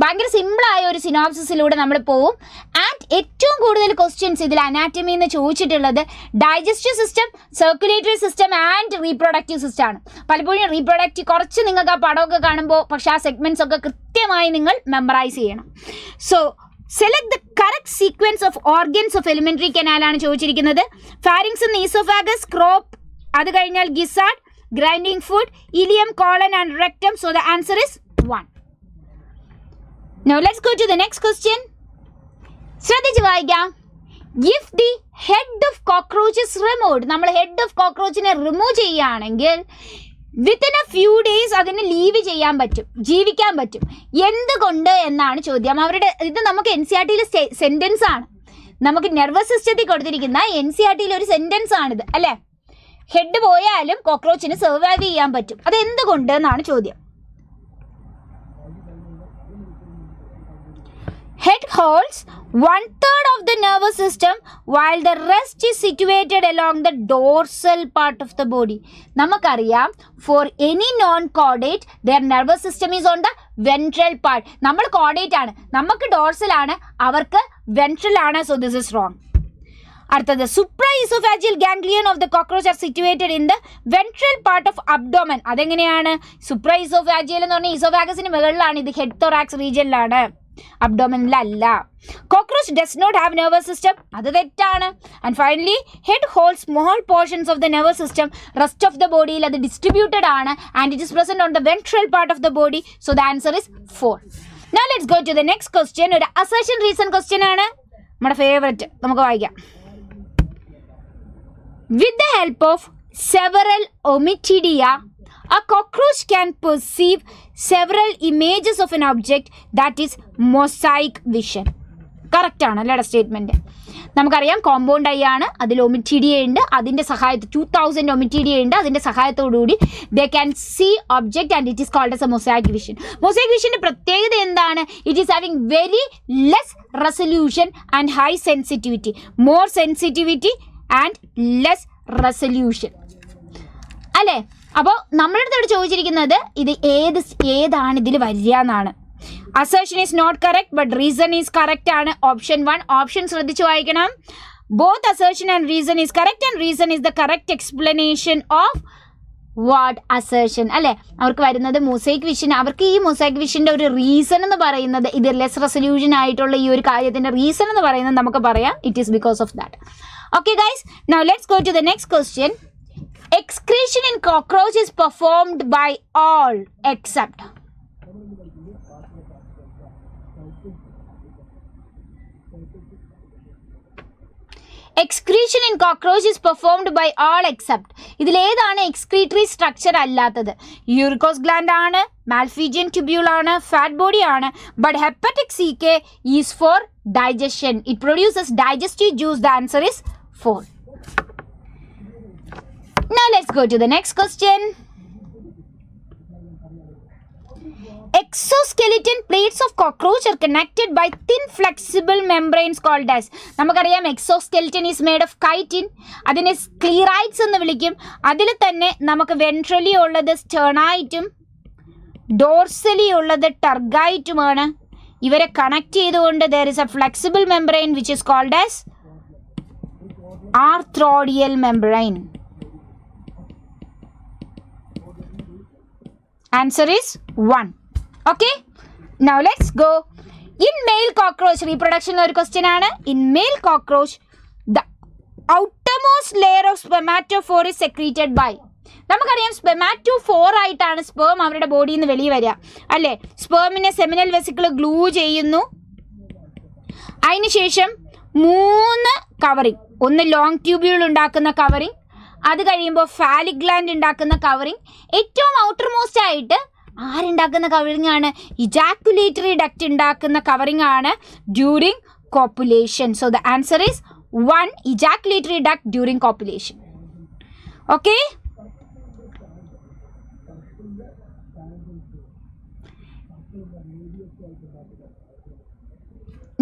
ഭയങ്കര സിമ്പിളായ ഒരു സിനോപ്സിസിലൂടെ നമ്മൾ പോവും. ആൻഡ് ഏറ്റവും കൂടുതൽ ക്വസ്റ്റ്യൻസ് ഇതിൽ അനാറ്റമിയിൽ നിന്ന് ചോദിച്ചിട്ടുള്ളത് digestive system, circulatory system and reproductive system ആണ്. പലപ്പോഴും റീപ്രൊഡക്റ്റീവ് കുറച്ച് നിങ്ങൾക്ക് ആ പടമൊക്കെ കാണുമ്പോൾ പക്ഷേ ആ സെഗ്മെൻറ്റ്സ് ഒക്കെ കൃത്യമായി നിങ്ങൾ മെമ്മറൈസ് ചെയ്യണം. So select the correct sequence of organs of alimentary കനാലാണ് ചോദിച്ചിരിക്കുന്നത്. ഫാരിങ്സ് ഇൻ ഈസോഫാഗസ്, ക്രോപ്പ്, അത് കഴിഞ്ഞാൽ gizzard, grinding food, ileum, colon and rectum. So the answer is 1. Now let's go to the next question. ശ്രദ്ധിച്ച് വായിക്കാം. If the head of cockroach is removed, നമ്മൾ head of കോക്രോച്ചിനെ remove ചെയ്യുകയാണെങ്കിൽ within A few days അതിന് leave ചെയ്യാൻ പറ്റും, ജീവിക്കാൻ പറ്റും. എന്തുകൊണ്ട് എന്നാണ് ചോദ്യം. അവരുടെ ഇത് നമുക്ക് NCERT-യിലെ സെൻറ്റൻസ് ആണ്. നമുക്ക് നെർവസ് സിസ്റ്റത്തിൽ കൊടുത്തിരിക്കുന്ന NCERT-യിലെ ഒരു സെൻറ്റൻസ് ആണിത് അല്ലേ. ഹെഡ് പോയാലും കോക്രോച്ചിന് സർവൈവ് ചെയ്യാൻ പറ്റും. അത് എന്തുകൊണ്ട് എന്നാണ് ചോദ്യം. Head holds 1/3 of the nervous system while the rest is situated along the dorsal part of the body. നമുക്കറിയാം for any non-chordate their nervous system is on the ventral part. നമ്മൾ chordate ആണ്, നമുക്ക് dorsal ആണ്, അവർക്ക് ventral ആണ്. So this is wrong. അടുത്തത് supraesophageal ganglion of the cockroach are situated in the ventral part of abdomen. അതെങ്ങനെയാണ്? supraesophageal എന്ന് പറഞ്ഞാൽ ഈസോഫാഗസിന് മുകളിലാണ്, ഇത് ഹെഡ് thorax റീജിയനിലാണ്, അബ്ഡോമനിലല്ല. Cockroach does not have nervous system. അത് തെറ്റാണ്. And finally head hold small portions of the nervous system. Rest of the ബോഡിയിൽ അത് ഡിസ്ട്രിബ്യൂട്ടഡ് ആണ് and it is present on the ventral part of the body. So the answer is 4. Now let's go to the next question. ഒരു assertion reason question ആണ്, നമ്മുടെ favourite. നമുക്ക് വായിക്കാം. With the help of several ommatidia, a cockroach can perceive several images of an object that is mosaic vision. Correct ആണ് അല്ലേടെ statement. നമുക്കറിയാം compound I ആണ്, അതിൽ ഒമിറ്റീഡിയ ഉണ്ട്, അതിൻ്റെ സഹായത്തിൽ 2000 ഒമിറ്റീഡിയ ഉണ്ട്, അതിൻ്റെ സഹായത്തോടുകൂടി they can see object and it is called as a mosaic vision. Mosaic വിഷൻ്റെ പ്രത്യേകത എന്താണ്? It is having very less resolution and high sensitivity. More sensitivity and less resolution അല്ലേ. അപ്പോൾ നമ്മുടെ അടുത്തോട് ചോദിച്ചിരിക്കുന്നത് ഇത് ഏതാണ് ഇതിൽ വരിക എന്നാണ്. Assertion is not correct but reason is correct ആണ്. ഓപ്ഷൻ 1. ഓപ്ഷൻ ശ്രദ്ധിച്ചു വായിക്കണം. Both assertion and reason is correct and reason is the correct explanation of what assertion അല്ലേ. അവർക്ക് വരുന്നത് മൊസൈക് വിഷൻ. അവർക്ക് ഈ മൊസൈക് വിഷൻ്റെ ഒരു റീസൺ എന്ന് പറയുന്നത്, ഇത് ലെസ് റെസൊല്യൂഷൻ ആയിട്ടുള്ള ഈ ഒരു കാര്യത്തിൻ്റെ റീസൺ എന്ന് പറയുന്നത് നമുക്ക് പറയാം it is because of that. Okay guys, now let's go to the next question. Excretion in cockroach is performed by all except. Excretion in cockroach is performed by all except. ഇതിലേതാണ് excretory structure അല്ലാത്തത്? Uricose gland ആണ്, Malpighian tubule ആണ്, fat body ആണ്. But hepatic CK is for digestion. It produces digestive juice. The answer is 4. Now let's go to the next question. Exoskeleton plates of cockroach are connected by thin flexible membranes called as. നമുക്കറിയാം exoskeleton is made of chitin. അതിനെ sclerites എന്ന് വിളിക്കും. അതിൽ തന്നെ നമുക്ക് ventrally ഉള്ളത് സ്റ്റേർണൈറ്റും dorsally ഉള്ളത് ടർഗൈറ്റുമാണ്. ഇവരെ കണക്ട് ചെയ്തുകൊണ്ട് there is a flexible membrane which is called as arthrodial membrane. Answer is 1. Okay, now let's go. In male cockroach, reproduction ഒരു question ആണ്. In male cockroach, the outermost layer of spermatophore is secreted by. നമുക്കറിയാം spermatophore ആയിട്ടാണ് sperm അവരുടെ ബോഡിയിൽ നിന്ന് വെളിയിൽ വരിക അല്ലേ? സ്പേമിനെ സെമിനൽ വെസിക്കിൾ ഗ്ലൂ ചെയ്യുന്നു. അതിനുശേഷം 3 കവറിങ്, ഒന്ന് ലോങ് ട്യൂബ്യൂൾ ഉണ്ടാക്കുന്ന കവറിങ്, അത് കഴിയുമ്പോൾ ഫാലിക് ഗ്ലാൻഡ് ഉണ്ടാക്കുന്ന കവറിങ്, ഏറ്റവും ഔട്ടർ മോസ്റ്റ് ആയിട്ട് ആരുണ്ടാക്കുന്ന കവറിങ് ആണ്? ഇജാക്കുലേറ്ററി ഡക്റ്റ് ഉണ്ടാക്കുന്ന കവറിങ് ആണ് during copulation. So the answer is 1, ejaculatory duct during copulation. Okay,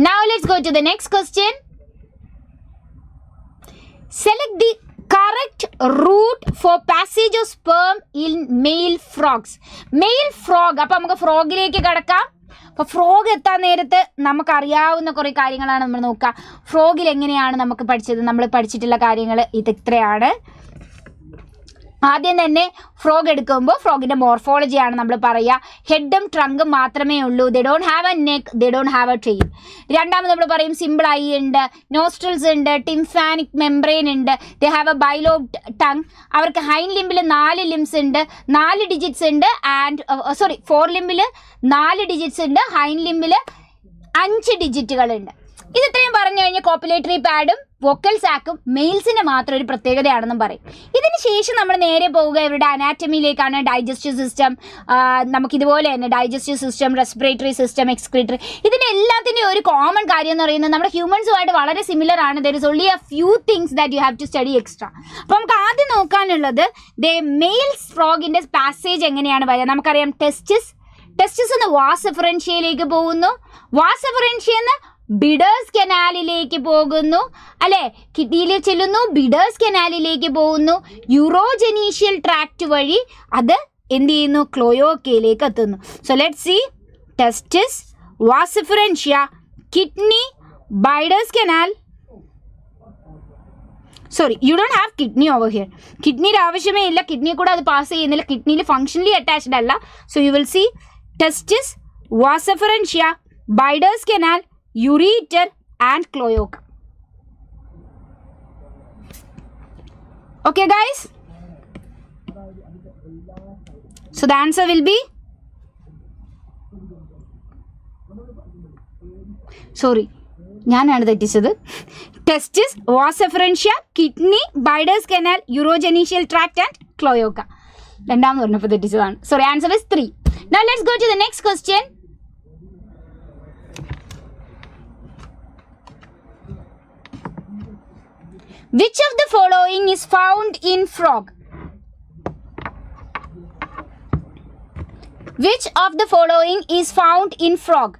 now let's go to the next question. Select the correct route for passage of sperm in male frogs. Male frog. അപ്പോൾ നമുക്ക് ഫ്രോഗിലേക്ക് കിടക്കാം. അപ്പോൾ frog എത്താൻ നേരത്ത് നമുക്കറിയാവുന്ന കുറേ കാര്യങ്ങളാണ് നമ്മൾ നോക്കുക. ഫ്രോഗിൽ എങ്ങനെയാണ് നമുക്ക് പഠിച്ചത്? നമ്മൾ പഠിച്ചിട്ടുള്ള കാര്യങ്ങൾ ഇത്രയാണ്. ആദ്യം തന്നെ ഫ്രോഗ് എടുക്കുമ്പോൾ ഫ്രോഗിൻ്റെ മോർഫോളജിയാണ് നമ്മൾ പറയുക. ഹെഡും ട്രങ്കും മാത്രമേ ഉള്ളൂ. They don't have a neck, they don't have a tail. രണ്ടാമത് നമ്മൾ പറയും സിമ്പിൾ ഐ ഉണ്ട്, നോസ്ട്രൽസ് ഉണ്ട്, ടിംഫാനിക് മെംബ്രെയിൻ ഉണ്ട്, ദേ ഹാവ് എ ബൈലോബ്ഡ് ടങ്. അവർക്ക് ഹൈൻഡ് ലിംബിൽ 4 ലിംസ് ഉണ്ട്, 4 ഡിജിറ്റ്സ് ഉണ്ട്. ആൻഡ് ഫോർ ലിംബിൽ 4 ഡിജിറ്റ്സ് ഉണ്ട്, ഹൈൻഡ് ലിംബിൽ 5 ഡിജിറ്റുകളുണ്ട്. ഇത് ഇത്രയും പറഞ്ഞു കഴിഞ്ഞാൽ കോപ്പുലേറ്ററി പാഡും വോക്കൽ സാക്കും മെയിൽസിൻ്റെ മാത്രം ഒരു പ്രത്യേകതയാണെന്നും പറയും. ഇതിന് ശേഷം നമ്മൾ നേരെ പോവുക ഇവരുടെ അനാറ്റമിയിലേക്കാണ്. ഡൈജസ്റ്റീവ് സിസ്റ്റം, നമുക്കിതുപോലെ തന്നെ digestive system, respiratory system, excretory, ഇതിൻ്റെ എല്ലാത്തിൻ്റെ ഒരു കോമൺ കാര്യം എന്ന് പറയുന്നത് നമ്മുടെ ഹ്യൂമൻസുമായിട്ട് വളരെ സിമിലർ ആണ്. There is only a few things that you have to study extra. അപ്പോൾ നമുക്ക് ആദ്യം നോക്കാനുള്ളത് മെയിൽസ് ഫ്രോഗിൻ്റെ പാസേജ് എങ്ങനെയാണ് പറയുക. നമുക്കറിയാം ടെസ്റ്റിസ് എന്ന് വാസഫറൻഷ്യയിലേക്ക് പോകുന്നു, വാസഫറൻഷ്യന്ന് ബിഡേഴ്സ് കനാലിലേക്ക് പോകുന്നു അല്ലേ, കിഡ്നിയിൽ ചെല്ലുന്നു, ബിഡേഴ്സ് കനാലിലേക്ക് പോകുന്നു, യൂറോജനീഷ്യൽ ട്രാക്ട് വഴി അത് എന്ത് ചെയ്യുന്നു? ക്ലോയോക്കയിലേക്ക് എത്തുന്നു. So let's see. Testis, vasa efferentia, kidney, Bidder's canal. Sorry, you don't have kidney over here. കിഡ്നിയുടെ ആവശ്യമേ ഇല്ല, കിഡ്നി കൂടെ അത് പാസ് ചെയ്യുന്നില്ല, കിഡ്നിയിൽ ഫങ്ഷണലി അറ്റാച്ച്ഡ് അല്ല. So you will see testis, vasa efferentia, Bidder's canal, ureter and cloaca. Okay guys, so the answer will be, sorry, ഞാനാണ് തെറ്റിച്ചത്. Testis, vasa efferentia, kidney, Bidder's canal, urogenital tract and cloaca. രണ്ടാമത് പറഞ്ഞപ്പോൾ തെറ്റിച്ചതാണ്. Sorry, answer is 3. Now let's go to the next question. Which of the following is found in frog? Which of the following is found in frog?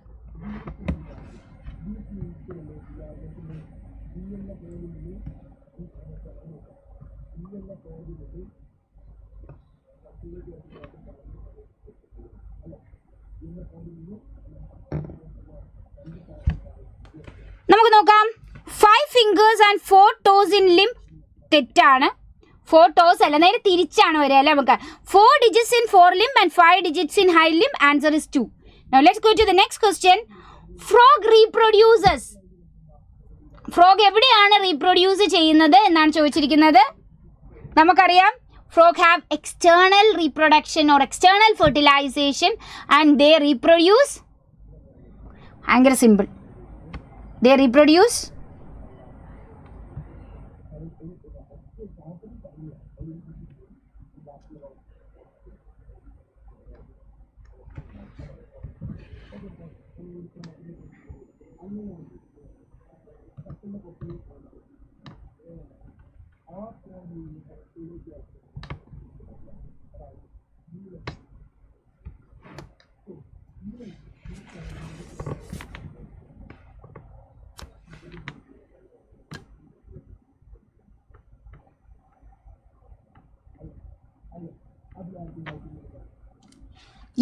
നമുക്ക് നോക്കാം. 5 fingers and 4 toes in limb തെറ്റാണ്. 4 toes അല്ല, നേരെ തിരിച്ചാണ് വരിക അല്ലേ. നമുക്ക് 4 digits in 4 limb and 5 digits in hind limb. Answer is 2. Now let's go to the next question. Frog reproduces. Frog എവിടെയാണ് റീപ്രൊഡ്യൂസ് ചെയ്യുന്നത് എന്നാണ് ചോദിച്ചിരിക്കുന്നത്. നമുക്കറിയാം frog have external reproduction or external fertilization and they reproduce. ഭയങ്കര simple. They reproduce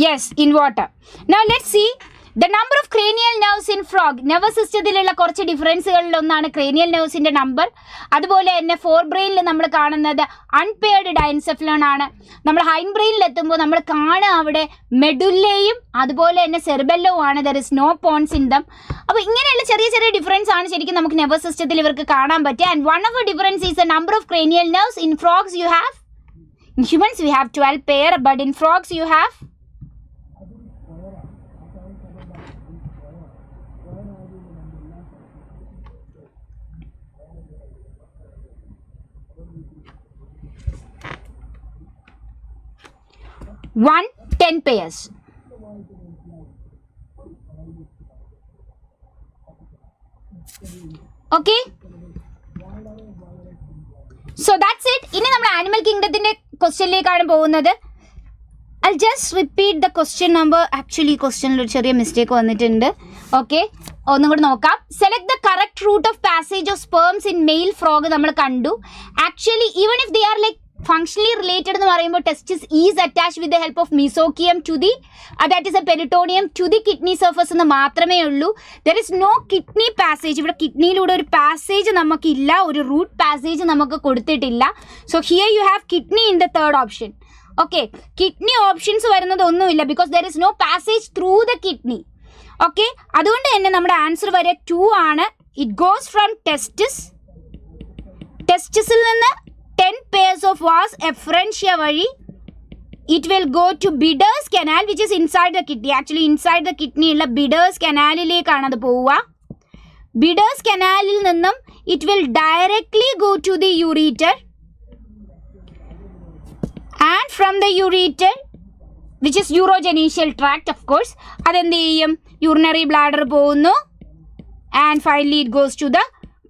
Yes, in water. Now let's see the number of cranial nerves in frog. Nervous systemത്തിലുള്ള കുറച്ച് ഡിഫറൻസുകളിൽ ഒന്നാണ് cranial nervesന്റെ number. അതുപോലെ തന്നെ ഫോർ ബ്രെയിനിൽ നമ്മൾ കാണുന്നത് അൺപെയർഡ് ഡൈൻസെഫലോൺ ആണ്. നമ്മൾ ഹൈൻഡ് ബ്രെയിനിൽ എത്തുമ്പോൾ നമ്മൾ കാണുക അവിടെ മെഡുല്ലയും അതുപോലെ തന്നെ സെറിബെല്ലവും ആണ്. There is no pons in them. അപ്പോൾ ഇങ്ങനെയുള്ള ചെറിയ ചെറിയ ഡിഫറൻസ് ആണ് ശരിക്കും നമുക്ക് നെർവസ് സിസ്റ്റത്തിൽ ഇവർക്ക് കാണാൻ പറ്റുക. And one of the difference is the number of cranial nerves. In frogs you have, in humans we have 12 pair, but in frogs you have 10 pairs. Okay, so that's it. ഇനി നമ്മുടെ animal കിങ്ഡത്തിന്റെ ക്വസ്റ്റ്യനിലേക്കാണ് പോകുന്നത്. I'll just repeat the question number. Actually ക്വസ്റ്റ്യനിൽ ഒരു ചെറിയ mistake വന്നിട്ടുണ്ട്. Okay, ഒന്നും കൂടി നോക്കാം. Select the correct route of passage of sperms in male frog നമ്മൾ കണ്ടു. Actually even if they are like functionally related എന്ന് പറയുമ്പോൾ testis is attached with the help of mesochium to the that is a peritoneum to the kidney surface എന്ന് മാത്രമേ ഉള്ളൂ. there is no kidney passage. ഇവിടെ കിഡ്നിയിലൂടെ ഒരു passage നമുക്കില്ല, ഒരു root passage നമുക്ക് കൊടുത്തിട്ടില്ല. so here you have kidney in the third option. okay, kidney options വരുന്നത് ഒന്നുമില്ല because there is no passage through the kidney. okay, അതുകൊണ്ട് തന്നെ നമ്മുടെ ആൻസർ വരെ 2 ആണ്. it goes from testisൽ നിന്ന് 10 pairs of vas efferentia vadi it will go to Bidder's canal which is inside the kidney. Actually inside the kidney ulla Bidder's canal ilekana adu povuva. Bidder's canal il ninnum it will directly go to the ureter, and from the ureter which is urogenital tract of course adendu cheyum urinary bladder povunu, and finally it goes to the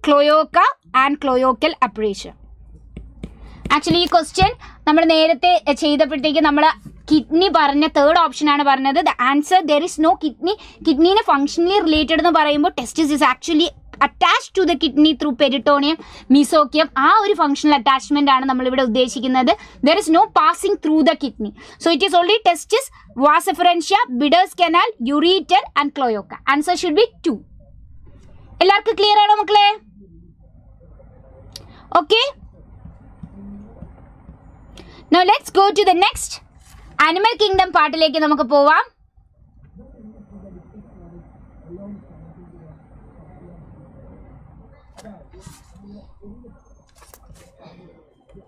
cloaca and cloacal apparatus. Actually ഈ question നമ്മൾ നേരത്തെ ചെയ്തപ്പോഴത്തേക്ക് നമ്മൾ kidney പറഞ്ഞ third ഓപ്ഷനാണ് പറഞ്ഞത്. The answer there is no kidney. കിഡ്നീനെ functionally related എന്ന് പറയുമ്പോൾ testis is actually attached to the kidney through peritoneum mesorchium. ആ ഒരു ഫങ്ഷണൽ അറ്റാച്ച്മെന്റ് ആണ് നമ്മളിവിടെ ഉദ്ദേശിക്കുന്നത്. There is no passing through the kidney. So it is only testis, vasa efferentia, Bidder's canal, ureter and cloaca. Answer should be 2. എല്ലാവർക്കും clear ആണോ മക്കളെ? Okay, now let's go to the next animal kingdom പാർട്ടിലേക്ക് നമുക്ക് പോവാം.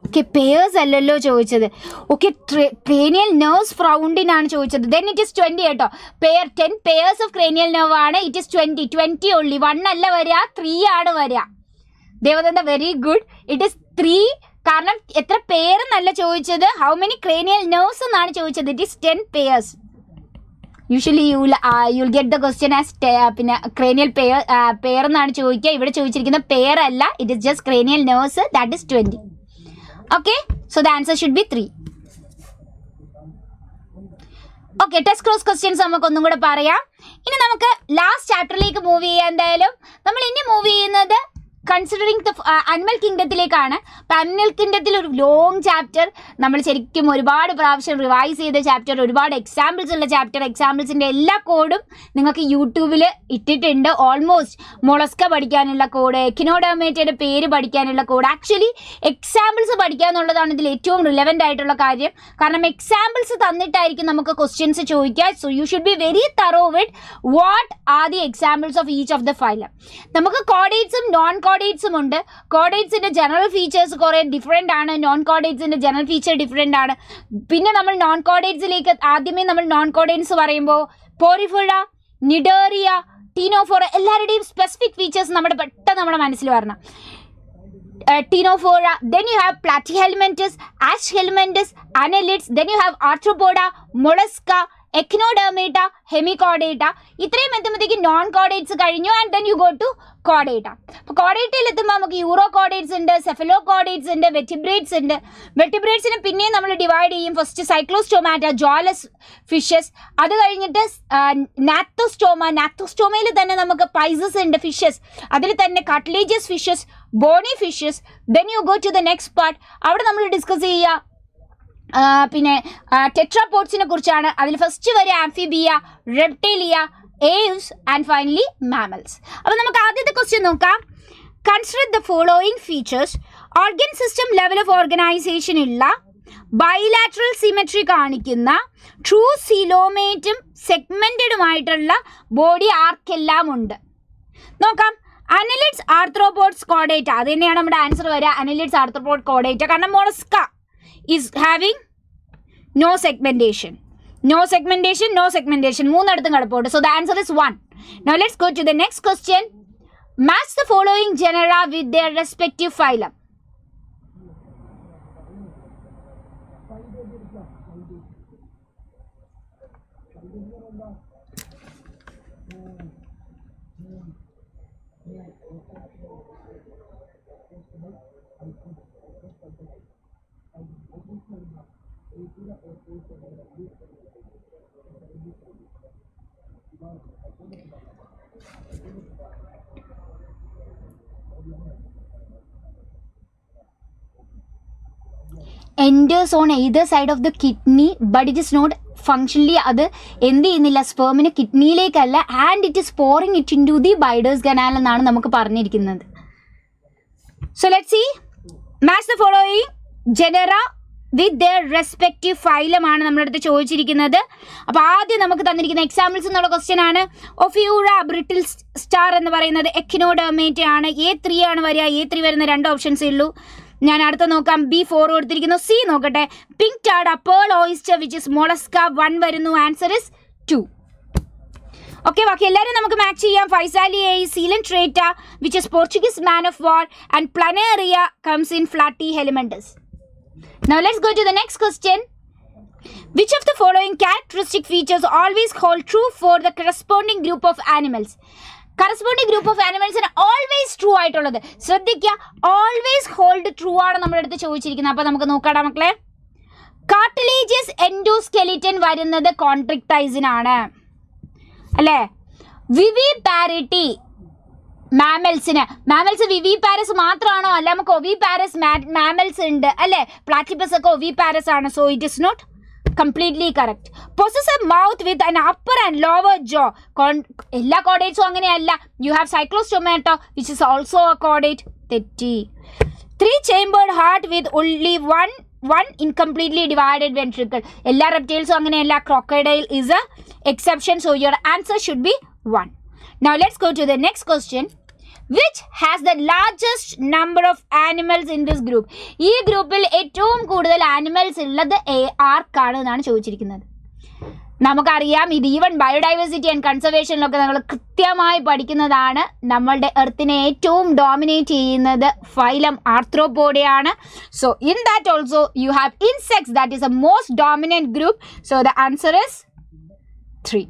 Okay, purse അല്ലല്ലോ ചോദിച്ചത്. Okay, cranial nerves found in ആണ് ചോദിച്ചത്. then it is 20 കേട്ടോ. Pair 10 pairs of cranial nerve ആണ്. it is 20 only. 1 അല്ല വരിക, 3 ആണ് വരിക. Devadatta very good. it is 3 കാരണം എത്ര പേരെന്നല്ല ചോദിച്ചത്, ഹൗ മെനി cranial nerves എന്നാണ് ചോദിച്ചത്. It is 10 pairs. Usually you'll get the question as പിന്നെ cranial pair എന്നാണ് ചോദിക്കുക. ഇവിടെ ചോദിച്ചിരിക്കുന്ന പെയർ അല്ല, it is just cranial nerves, that is 20. Okay, so the answer should be 3. Okay, test cross questions നമുക്ക് ഒന്നും കൂടെ പറയാം. ഇനി നമുക്ക് ലാസ്റ്റ് ചാപ്റ്ററിലേക്ക് മൂവ് ചെയ്യാം. എന്തായാലും നമ്മൾ ഇനി മൂവ് ചെയ്യുന്നത് കൺസിഡറിങ് ദ അനിമൽ കിങ്ഡത്തിലേക്കാണ്. അപ്പം അനിമൽ കിങ്ഡത്തിൽ ഒരു ലോങ് ചാപ്റ്റർ, നമ്മൾ ശരിക്കും ഒരുപാട് പ്രാവശ്യം റിവൈസ് ചെയ്ത ചാപ്റ്റർ, ഒരുപാട് എക്സാമ്പിൾസ് ഉള്ള ചാപ്റ്റർ. എക്സാമ്പിൾസിൻ്റെ എല്ലാ കോഡും നിങ്ങൾക്ക് യൂട്യൂബിൽ ഇട്ടിട്ടുണ്ട്. ഓൾമോസ്റ്റ് മൊളസ്ക പഠിക്കാനുള്ള കോഡ്, എക്കിനോഡർമേറ്റയുടെ പേര് പഠിക്കാനുള്ള കോഡ്. ആക്ച്വലി എക്സാമ്പിൾസ് പഠിക്കുക എന്നുള്ളതാണ് ഇതിൽ ഏറ്റവും റിലവൻ്റ് ആയിട്ടുള്ള കാര്യം. കാരണം എക്സാമ്പിൾസ് തന്നിട്ടായിരിക്കും നമുക്ക് ക്വസ്റ്റ്യൻസ് ചോദിക്കുക. So you should be very thorough with what are the examples of each of the phylum. നമുക്ക് കോഡേറ്റ്സും നോൺ കോഡേറ്റ്സും ഉണ്ട്. കോഡേറ്റ്സിന്റെ ജനറൽ ഫീച്ചേഴ്സ് കുറേ ഡിഫറെൻ്റ് ആണ്, നോൺ കോഡേറ്റ്സിന്റെ ജനറൽ ഫീച്ചർ ഡിഫറെൻ്റ് ആണ്. പിന്നെ നമ്മൾ നോൺ കോഡേറ്റ്സിലേക്ക് ആദ്യമേ നമ്മൾ നോൺ കോഡേറ്റ്സ് പറയുമ്പോൾ പോറിഫുഴ, നിഡേറിയ, ടീനോഫോറ എല്ലാവരുടെയും സ്പെസിഫിക് ഫീച്ചേഴ്സ് പെട്ടെന്ന് നമ്മുടെ മനസ്സിൽ വരണം. Ctenophora, then you have Platyhelminthes, Ashhelminthes, Annelids, then you have Arthropoda, Mollusca, Echinodermata, Hemichordata. ഇത്രയും എത്തുമ്പോഴത്തേക്ക് നോൺ കോഡേറ്റ്സ് കഴിഞ്ഞു. And then you go to കോഡേറ്റ. അപ്പോൾ കോഡേറ്റയിൽ എത്തുമ്പോൾ നമുക്ക് യൂറോ കോഡേറ്റ്സ് ഉണ്ട്, സെഫലോ കോഡേറ്റ്സ് ഉണ്ട്, വെറ്റിബ്രേറ്റ്സ് ഉണ്ട്. വെറ്റിബ്രേറ്റ്സിനെ പിന്നെയും നമ്മൾ ഡിവൈഡ് ചെയ്യും. First Cyclostomata, jawless fishes. അത് കഴിഞ്ഞിട്ട് നാത്തോസ്റ്റോമയിൽ തന്നെ നമുക്ക് പൈസസ് ഉണ്ട്, ഫിഷസ്. അതിൽ തന്നെ cartilaginous fishes, bony fishes. Then you go to the next part. അവിടെ നമ്മൾ ഡിസ്കസ് ചെയ്യുക പിന്നെ ടെട്രാപോഡ്സിനെ കുറിച്ചാണ്. അതിൽ ഫസ്റ്റ് വരെ Amphibia, Reptilia, Aves and finally mammals. അപ്പോൾ നമുക്ക് ആദ്യത്തെ ക്വസ്റ്റ്യൻ നോക്കാം. Consider the following features. Organ system level of organisation ഉള്ള, ബൈലാറ്ററൽ സിമെട്രി കാണിക്കുന്ന, ട്രൂ സീലോമേറ്റും സെഗ്മെന്റഡുമായിട്ടുള്ള ബോഡി ആർക്കെല്ലാം ഉണ്ട്. നോക്കാം. അനലിഡ്സ് ആർത്രോപോഡ്സ് കോഡേറ്റ, അത് തന്നെയാണ് നമ്മുടെ ആൻസർ വരിക. അനലിഡ്സ് ആർത്രോപോഡ് കോഡേറ്റ. കാരണം Mollusca is having no segmentation. No segmentation, no segmentation. മൂന്നിടത്തും കിടപ്പുണ്ട്. So the answer is 1. Now let's go to the next question. Match the following genera with their respective phylum. Enters on either side of the kidney, but it is not functionally അത് എന്ത് ചെയ്യുന്നില്ല, സ്പെർമിന് കിഡ്നിയിലേക്കല്ല, and it is pouring it into the Bidder's canal എന്നാണ് നമുക്ക് പറഞ്ഞിരിക്കുന്നത്. So let's see. Match the following genera with their respective phylum ആണ് നമ്മുടെ അടുത്ത് ചോദിച്ചിരിക്കുന്നത്. അപ്പോൾ ആദ്യം നമുക്ക് തന്നിരിക്കുന്ന എക്സാമ്പിൾസ് എന്നുള്ള ക്വസ്റ്റ്യൻ ആണ്. ഒഫ്യൂറ ബ്രിട്ടിൽ സ്റ്റാർ എന്ന് പറയുന്നത് എക്കിനോഡെർമേറ്റ ആണ്. A3 ആണ് വരിക. A3 വരുന്ന 2 ഓപ്ഷൻസേ ഉള്ളൂ. ഞാൻ അടുത്ത നോക്കാം. B4 കൊടുത്തിരിക്കുന്നു. C നോക്കട്ടെ. Pink ടാഡ, pearl oyster which is Mollusca 1 വരുന്നു. Answer is 2. ഓക്കെ, ബാക്കി എല്ലാവരും നമുക്ക് മാച്ച് ചെയ്യാം. Physalia, Coelenterata which is Portuguese man of war, and Planaria comes in Platyhelminthes. Now let's go to the next question. Which of the following characteristic features always hold true for the corresponding group of animals? Corresponding group of animals ആണ് always true ആയിട്ടുള്ളത്. ശ്രദ്ധിക്കുക, always hold true ആണ് നമ്മുടെ അടുത്ത് ചോദിച്ചിരിക്കുന്നത്. അപ്പോൾ നമുക്ക് നോക്കാം മക്കളെ. കാർട്ടിലേജിയസ് എൻഡോസ്കെലിറ്റൻ വരുന്നത് കോൺട്രിക്ടൈസിനാണ് അല്ലേ. വിവിപാരിറ്റി മാമൽസ് വിവിപാരസ് മാത്രമാണോ? അല്ല, നമുക്ക് ഒവിപാരസ് മാമൽസ് ഉണ്ട് അല്ലേ. പ്ലാറ്റിപ്പസ് ഒക്കെ ഒവിപാരസ് ആണ്. So it is not completely correct. Possess a mouth with an upper and lower jaw. എല്ലാ കോഡേറ്റ്സും അങ്ങനെയല്ല. You have cyclostomata which is also a chordate. തെറ്റി. 3 chambered heart with only one incompletely divided ventricle. എല്ലാ reptiles അങ്ങനെയല്ല. Crocodile is a exception. So your answer should be 1. Now let's go to the next question. Which has the largest number of animals in this group? ഈ ഗ്രൂപ്പിൽ ഏറ്റവും കൂടുതൽ animals ഉള്ളത് ആർക്കാണ് എന്നാണ് ചോദിച്ചിരിക്കുന്നത്. നമുക്കറിയാം, ഇത് ഈവൻ ബയോഡൈവേഴ്സിറ്റി ആൻഡ് കൺസർവേഷനിലൊക്കെ നമ്മൾ കൃത്യമായി പഠിക്കുന്നതാണ്. നമ്മളുടെ എർത്തിനെ ഏറ്റവും ഡോമിനേറ്റ് ചെയ്യുന്നത് ഫൈലം ആർത്രോപോഡയാണ്. So in that also you have insects, that is a most dominant group. So the answer is 3.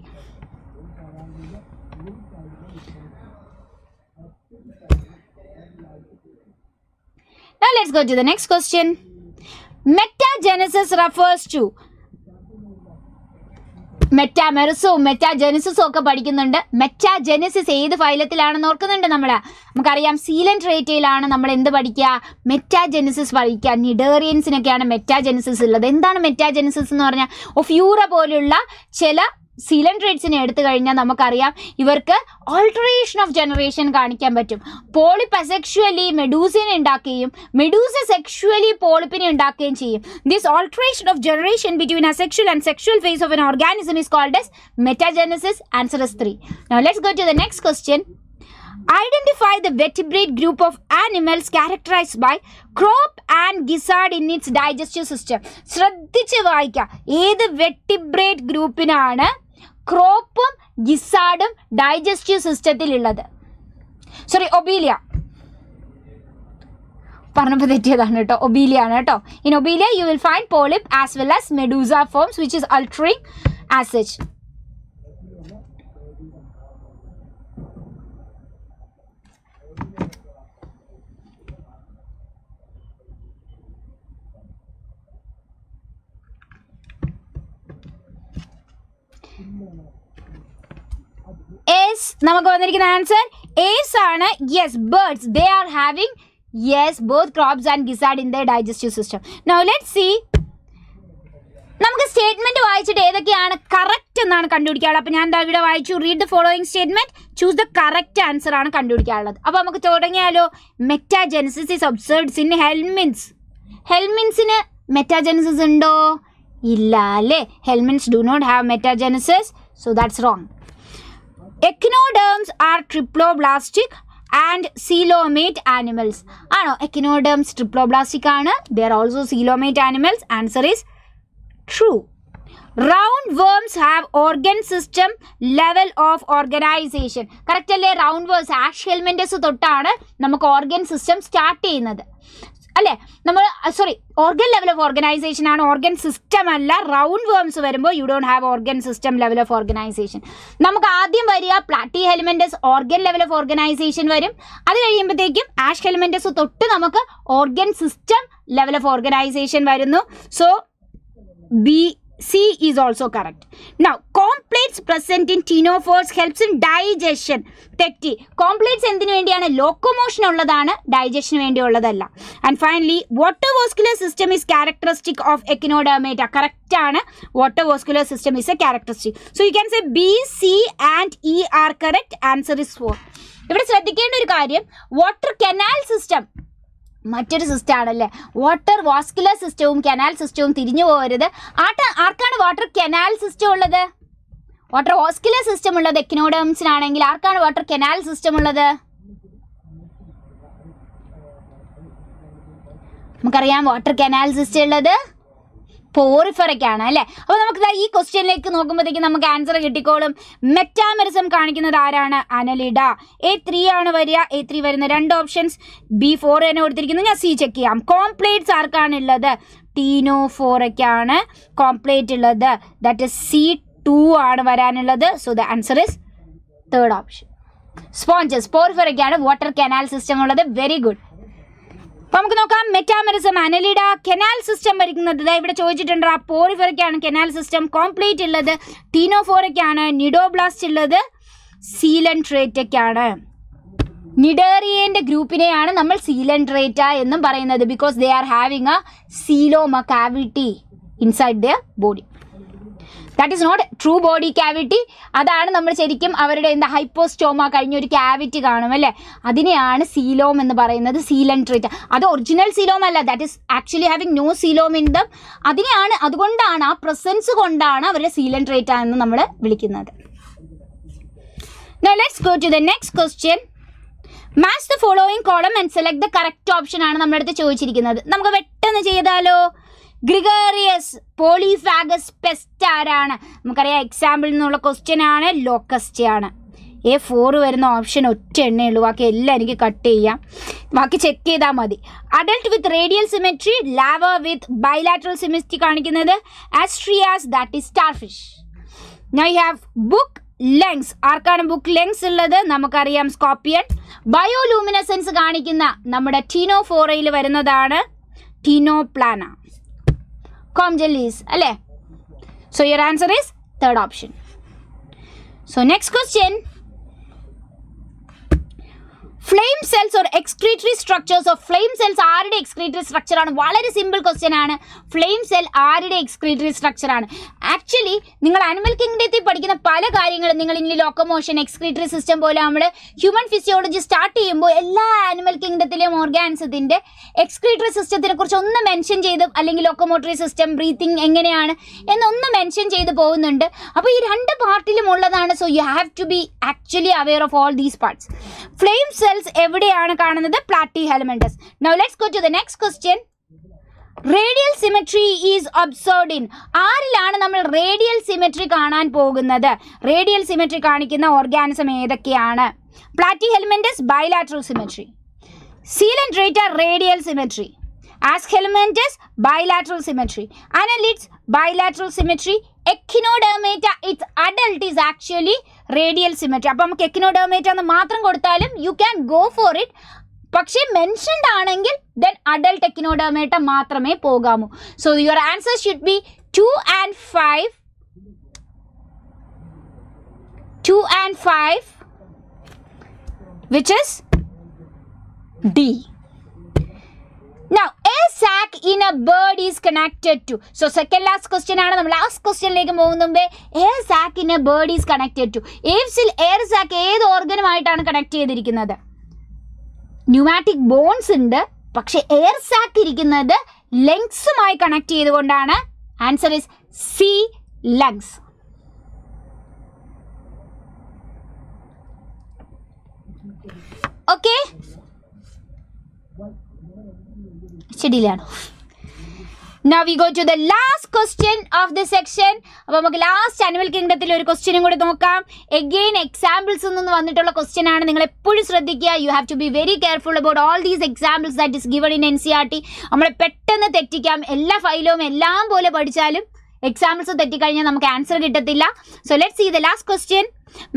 Now let's go to the next question. Metagenesis refers to മെറ്റാജെനിസിസും ഒക്കെ പഠിക്കുന്നുണ്ട്. മെറ്റാജെനിസിസ് ഏത് ഫൈലത്തിലാണെന്ന് ഓർക്കുന്നുണ്ട് നമ്മൾ? നമുക്കറിയാം സീലൻ ട്രേറ്റയിലാണ് നമ്മൾ എന്ത് പഠിക്കുക? മെറ്റാജെനിസിസ് പഠിക്കുക. നിഡേറിയൻസിനൊക്കെയാണ് മെറ്റാജെനിസിസ് ഉള്ളത്. എന്താണ് മെറ്റാജെനിസിസ് എന്ന് പറഞ്ഞാൽ? ഒഫ്യൂറ പോലുള്ള ചില സിലിൻഡ്രേറ്റ്സിനെ എടുത്തു കഴിഞ്ഞാൽ നമുക്കറിയാം ഇവർക്ക് ഓൾട്ടറേഷൻ ഓഫ് ജനറേഷൻ കാണിക്കാൻ പറ്റും. പോളിപ്പ് അസെക്ഷുവലി മെഡൂസിനെ ഉണ്ടാക്കുകയും മെഡൂസ സെക്ഷുവലി പോളിപ്പിനെ ഉണ്ടാക്കുകയും ചെയ്യും. This alteration of generation between asexual and sexual phase of an organism is called as metagenesis. Answer is 3. Now let's go to the next question. Identify the vertebrate group of animals characterized by crop and gizzard in its digestive system. ശ്രദ്ധിച്ച് വായിക്കുക. ഏത് vertebrate ഗ്രൂപ്പിനാണ് ക്രോപ്പും ഗിസാർഡും digestive സിസ്റ്റത്തിലുള്ളത്? Sorry, Obelia. പറഞ്ഞപ്പോൾ തെറ്റിയതാണ് കേട്ടോ. ഒബീലിയ ആണ് കേട്ടോ. In Obelia you will find polyp as well as medusa forms which is altering as such. നമുക്ക് വന്നിരിക്കുന്ന ആൻസർ എസ് ആണ്. Yes, birds they are having yes both crops and gizzard in the digestive system. Now let's see statement വായിച്ചിട്ട് ഏതൊക്കെയാണ് correct എന്നാണ് കണ്ടുപിടിക്കാനുള്ളത്. അപ്പോൾ ഞാൻ എന്താ ഇവിടെ വായിച്ചു, read the following statement, choose the correct answer ആണ് കണ്ടുപിടിക്കാനുള്ളത്. അപ്പോൾ നമുക്ക് തുടങ്ങിയാലോ. Metagenesis is observed in helminths. ഹെൽമിൻസിന് മെറ്റാജെനസിസ് ഉണ്ടോ? ഇല്ല അല്ലേ. Helminths do not have metagenesis, so that's wrong. Echinoderms are triploblastic and coelomate animals. ആണോ? എക്കിനോഡേംസ് ട്രിപ്ലോബ്ലാസ്റ്റിക് ആണ്. They are also coelomate animals. Answer is true. Round worms have organ system level of organization. Correct അല്ലേ? Round worms aschelminthes തൊട്ടാണ് നമുക്ക് organ system start ചെയ്യുന്നത് അല്ലേ. നമ്മൾ organ level of organisation ആണ്, organ system അല്ല. Round worms വരുമ്പോൾ you don't have organ system level of organisation. നമുക്ക് ആദ്യം വരിക platyhelminthes organ level of organisation വരും. അത് കഴിയുമ്പോഴത്തേക്കും ആഷ് ഹെൽമെൻറ്റസ് തൊട്ട് നമുക്ക് organ system level of organisation വരുന്നു. So C is also correct. Now, completes present in ctenophores helps in digestion. തെറ്റി. കോംപ്ലീറ്റ്സ് എന്തിനു വേണ്ടിയാണ്? ലോക്കോമോഷൻ ഉള്ളതാണ്, ഡൈജഷന് വേണ്ടിയുള്ളതല്ല. And finally water vascular system is characteristic of echinodermata. Correct ആണ്. Water vascular system is a characteristic. So you can say B, C and E are correct. Answer is 4. ഇവിടെ ശ്രദ്ധിക്കേണ്ട ഒരു കാര്യം, വാട്ടർ കനാൽ സിസ്റ്റം മറ്റൊരു system ആണല്ലേ. Water vascular സിസ്റ്റവും canal സിസ്റ്റവും തിരിഞ്ഞു പോകരുത്. ആർക്കാണ് വാട്ടർ കനാൽ സിസ്റ്റം ഉള്ളത്? വാട്ടർ വാസ്കുലർ സിസ്റ്റം ഉള്ളത് എക്കിനോഡേംസിനാണെങ്കിൽ ആർക്കാണ് വാട്ടർ കനാൽ സിസ്റ്റം ഉള്ളത്? നമുക്കറിയാം വാട്ടർ കനാൽ സിസ്റ്റം ഉള്ളത് പോറിഫറയ്ക്കാണ് അല്ലേ. അപ്പോൾ നമുക്ക് ഈ ക്വസ്റ്റ്യനിലേക്ക് നോക്കുമ്പോഴത്തേക്കും നമുക്ക് ആൻസർ കിട്ടിക്കോളും. മെറ്റാമെറിസം കാണിക്കുന്നത് ആരാണ്? അനലിഡ. A3 ആണ് വരിക. A3 വരുന്ന 2 ഓപ്ഷൻസ്. B4 തന്നെ കൊടുത്തിരിക്കുന്നു. ഞാൻ C ചെക്ക് ചെയ്യാം. കോംപ്ലേറ്റ്സ് ആർക്കാണ് ഉള്ളത്? ടീനോഫോറയ്ക്കാണ് കോംപ്ലേറ്റ് ഉള്ളത്. ദാറ്റ് ഇസ് C2 ആണ് വരാനുള്ളത്. So the answer is 3rd option. Sponges പോറിഫറയ്ക്കാണ് വാട്ടർ കനാൽ സിസ്റ്റം ഉള്ളത്. Very good. അപ്പോൾ നമുക്ക് നോക്കാം. Metamerism annelida. കനാൽ സിസ്റ്റം വരിക്കുന്നത് ഇവിടെ ചോദിച്ചിട്ടുണ്ട്. ആ പോറിഫറയ്ക്കാണ് കനാൽ സിസ്റ്റം. കോംപ്ലീറ്റ് ഉള്ളത് ടീനോഫോറയ്ക്കാണ്. നിഡോബ്ലാസ്റ്റ് ഉള്ളത് സീലൻട്രേറ്റയ്ക്കാണ്. നിഡേറിയൻ്റെ ഗ്രൂപ്പിനെയാണ് നമ്മൾ സീലൻട്രേറ്റ എന്നും പറയുന്നത്. Because they are having a coelom cavity inside their body. That is not true body cavity. അതാണ് നമ്മൾ ശരിക്കും അവരുടെ ഹൈപ്പോസ്റ്റോമ കഴിഞ്ഞൊരു ക്യാവിറ്റി കാണും അല്ലേ. അതിനെയാണ് സീലോം എന്ന് പറയുന്നത്. സീലൻട്രേറ്റ. അത് ഒറിജിനൽ സീലോം അല്ല. That is actually having no coelom in them. അതുകൊണ്ടാണ് ആ പ്രസൻസ് കൊണ്ടാണ് അവരെ സീലൻട്രേറ്റ എന്ന് നമ്മൾ വിളിക്കുന്നത്. Now let's go to the next question. Match the following column and select the correct option ആണ് നമ്മുടെ അടുത്ത് ചോദിച്ചിരിക്കുന്നത്. നമുക്ക് പെട്ടെന്ന് ചെയ്താലോ. ഗ്രിഗേറിയസ് പോളിഫാഗസ് പെസ്റ്റ് ആരാണ്? നമുക്കറിയാം എക്സാമ്പിൾ എന്നുള്ള ക്വസ്റ്റ്യൻ ആണ്. ലോക്കസ്റ്റ് ആണ്. A4 വരുന്ന ഓപ്ഷൻ ഒറ്റ എണ്ണേ ഉള്ളൂ. ബാക്കി എല്ലാം എനിക്ക് കട്ട് ചെയ്യാം. ബാക്കി ചെക്ക് ചെയ്താൽ മതി. Adult with radial symmetry, larva with bilateral symmetry കാണിക്കുന്നത് Asterias, that is starfish. Now you have book lungs. ആർക്കാണ് ബുക്ക് ലെങ്സ് ഉള്ളത്? നമുക്കറിയാം സ്കോർപ്പിയൻ. ബയോലൂമിനസെൻസ് കാണിക്കുന്ന നമ്മുടെ ടീനോഫോറയിൽ വരുന്നതാണ് ടീനോപ്ലാന. കോംജെല്ലീസ് അല്ലേ. So your answer is 3rd option. So next question. Flame cells or excretory structures of flame cells ആരുടെ excretory structure ആണ്? വളരെ സിമ്പിൾ ക്വസ്റ്റ്യൻ ആണ്. ഫ്ലെയിം സെൽ ആരുടെ എക്സ്ക്രീറ്ററി സ്ട്രക്ചർ ആണ്? ആക്ച്വലി നിങ്ങൾ ആനിമൽ കിങ്ഡത്തിൽ പഠിക്കുന്ന പല കാര്യങ്ങളും നിങ്ങൾ ഇനി ലോക്കോമോഷൻ എക്സ്ക്രീറ്ററി സിസ്റ്റം പോലെ നമ്മൾ ഹ്യൂമൻ ഫിസിയോളജി സ്റ്റാർട്ട് ചെയ്യുമ്പോൾ എല്ലാ ആനിമൽ കിങ്ഡത്തിലെയും ഓർഗാനിസത്തിൻ്റെ എക്സ്ക്രീറ്ററി സിസ്റ്റത്തിനെ കുറിച്ച് ഒന്ന് മെൻഷൻ ചെയ്ത്, അല്ലെങ്കിൽ ലോക്കോമോട്ടറി സിസ്റ്റം, ബ്രീത്തിങ് എങ്ങനെയാണ് എന്നൊന്ന് മെൻഷൻ ചെയ്ത് പോകുന്നുണ്ട്. അപ്പോൾ ഈ 2 പാർട്ടിലും ഉള്ളതാണ്. So you have to be actually aware of all these parts. Flame cells എവിടെയാണ് കാണുന്നത്? Platyhelminthes. Now let's go to the next question. Radial symmetry is observed in. ആരിലാണ് നമ്മൾ റേഡിയൽ സിമെട്രി കാണാൻ പോകുന്നത്? റേഡിയൽ സിമെട്രി കാണിക്കുന്ന organism ഏതൊക്കെയാണ്? Platyhelminthes bilateral symmetry, coelenterata radial symmetry, aschelminthes bilateral symmetry, annelids bilateral symmetry, echinodermata it's adult is actually radial symmetry. അപ്പോൾ നമുക്ക് echinodermata എന്ന് മാത്രം കൊടുത്താലും U can go for it. പക്ഷേ മെൻഷൻഡ് ആണെങ്കിൽ ദെൻ അഡൽട്ട് എക്കിനോഡെർമേറ്റ മാത്രമേ പോകാമൂ. So your answer should be 2 and 5, 2 and 5, which is D. Now, a sac in a bird is connected to. So second last question ആണ്. നമ്മൾ last ക്വസ്റ്റ്യനിലേക്ക് പോകുന്ന മുമ്പേ air sac in a bird is connected to. ഏവ്സിൽ air sac ഏത് ഓർഗനുമായിട്ടാണ് connect ചെയ്തിരിക്കുന്നത്? Pneumatic bones ഉണ്ട്, പക്ഷെ എയർ സാക്ക് ഇരിക്കുന്നത് ലങ്സുമായി കണക്ട് ചെയ്തുകൊണ്ടാണ്. Answer is C, lungs. Okay, ശരിയിലാണ്. Now we go to the last question of this section. അപ്പോൾ നമുക്ക് ലാസ്റ്റ് ആനിമൽ കിങ്ഡത്തിൽ ഒരു ക്വസ്റ്റ്യനും കൂടി നോക്കാം. എഗെയിൻ എക്സാമ്പിൾസ് നിന്ന് വന്നിട്ടുള്ള ക്വസ്റ്റ്യൻ ആണ്. നിങ്ങൾ എപ്പോഴും ശ്രദ്ധിക്കുക. You have to be very careful about all these examples that is given in NCERT. നമ്മളെ പെട്ടെന്ന് തെറ്റിക്കാം. എല്ലാ ഫയലും എല്ലാം പോലെ പഠിച്ചാലും എക്സാമ്പിൾസ് തെറ്റിക്കഴിഞ്ഞാൽ നമുക്ക് ആൻസർ കിട്ടത്തില്ല. So let's see the last question.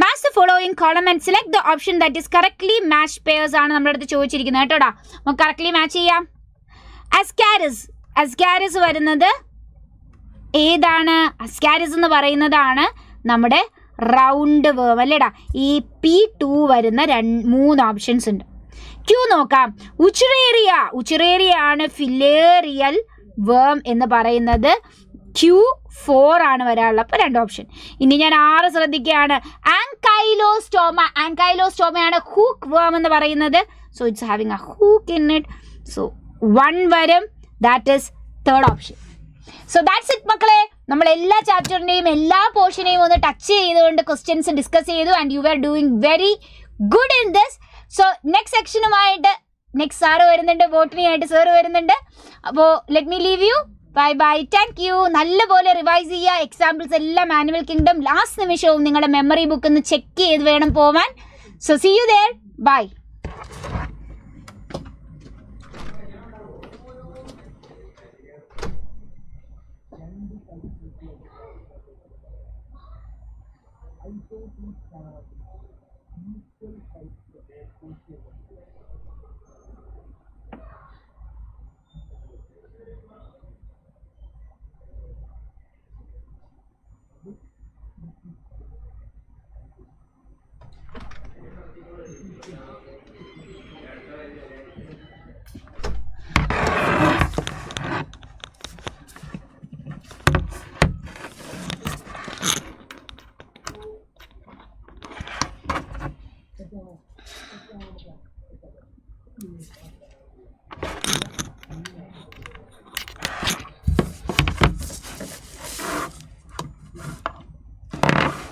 Match the following column and select the option that is correctly match pairs ആണ് നമ്മുടെ അടുത്ത് ചോദിച്ചിരിക്കുന്നത് കേട്ടോടാ. നമുക്ക് കറക്റ്റ്ലി മാച്ച് ചെയ്യാം. അസ്കാരിസ് വരുന്നത് ഏതാണ്? അസ്കാരിസ് എന്ന് പറയുന്നതാണ് നമ്മുടെ റൗണ്ട് വേം അല്ലേടാ. ഈ P2 വരുന്ന 3 ഓപ്ഷൻസ് ഉണ്ട്. ക്യൂ നോക്കാം. ഉച്ചുറേറിയ ആണ് ഫിലേറിയൽ വേം എന്ന് പറയുന്നത്. Q4 ആണ് വരാനുള്ള. അപ്പോൾ 2 ഓപ്ഷൻ. ഇനി ഞാൻ 6 ശ്രദ്ധിക്കുകയാണ്. ആൻകൈലോസ്റ്റോമയാണ് ഹൂക്ക് വേം എന്ന് പറയുന്നത്. So it's having a hook in it. So 1 വരും. That is 3rd option. So that's it മക്കളെ. നമ്മൾ എല്ലാ ചാപ്റ്ററിൻ്റെയും എല്ലാ പോർഷനെയും ഒന്ന് ടച്ച് ചെയ്തുകൊണ്ട് ക്വസ്റ്റ്യൻസ് ഡിസ്കസ് ചെയ്തു. And you are doing very good in this. So next സെക്ഷനുമായിട്ട് നെക്സ്റ്റ് സാറ് വരുന്നുണ്ട്, ബോട്ടണി ആയിട്ട് സാറ് വരുന്നുണ്ട്. അപ്പോൾ let me leave you. Bye bye, thank you. നല്ലപോലെ റിവൈസ് ചെയ്യുക. എക്സാമ്പിൾസ് എല്ലാം ആനിമൽ കിങ്ഡം ലാസ്റ്റ് നിമിഷവും നിങ്ങളുടെ മെമ്മറി ബുക്ക് ഒന്ന് ചെക്ക് ചെയ്ത് വേണം പോവാൻ. So see you there. Bye.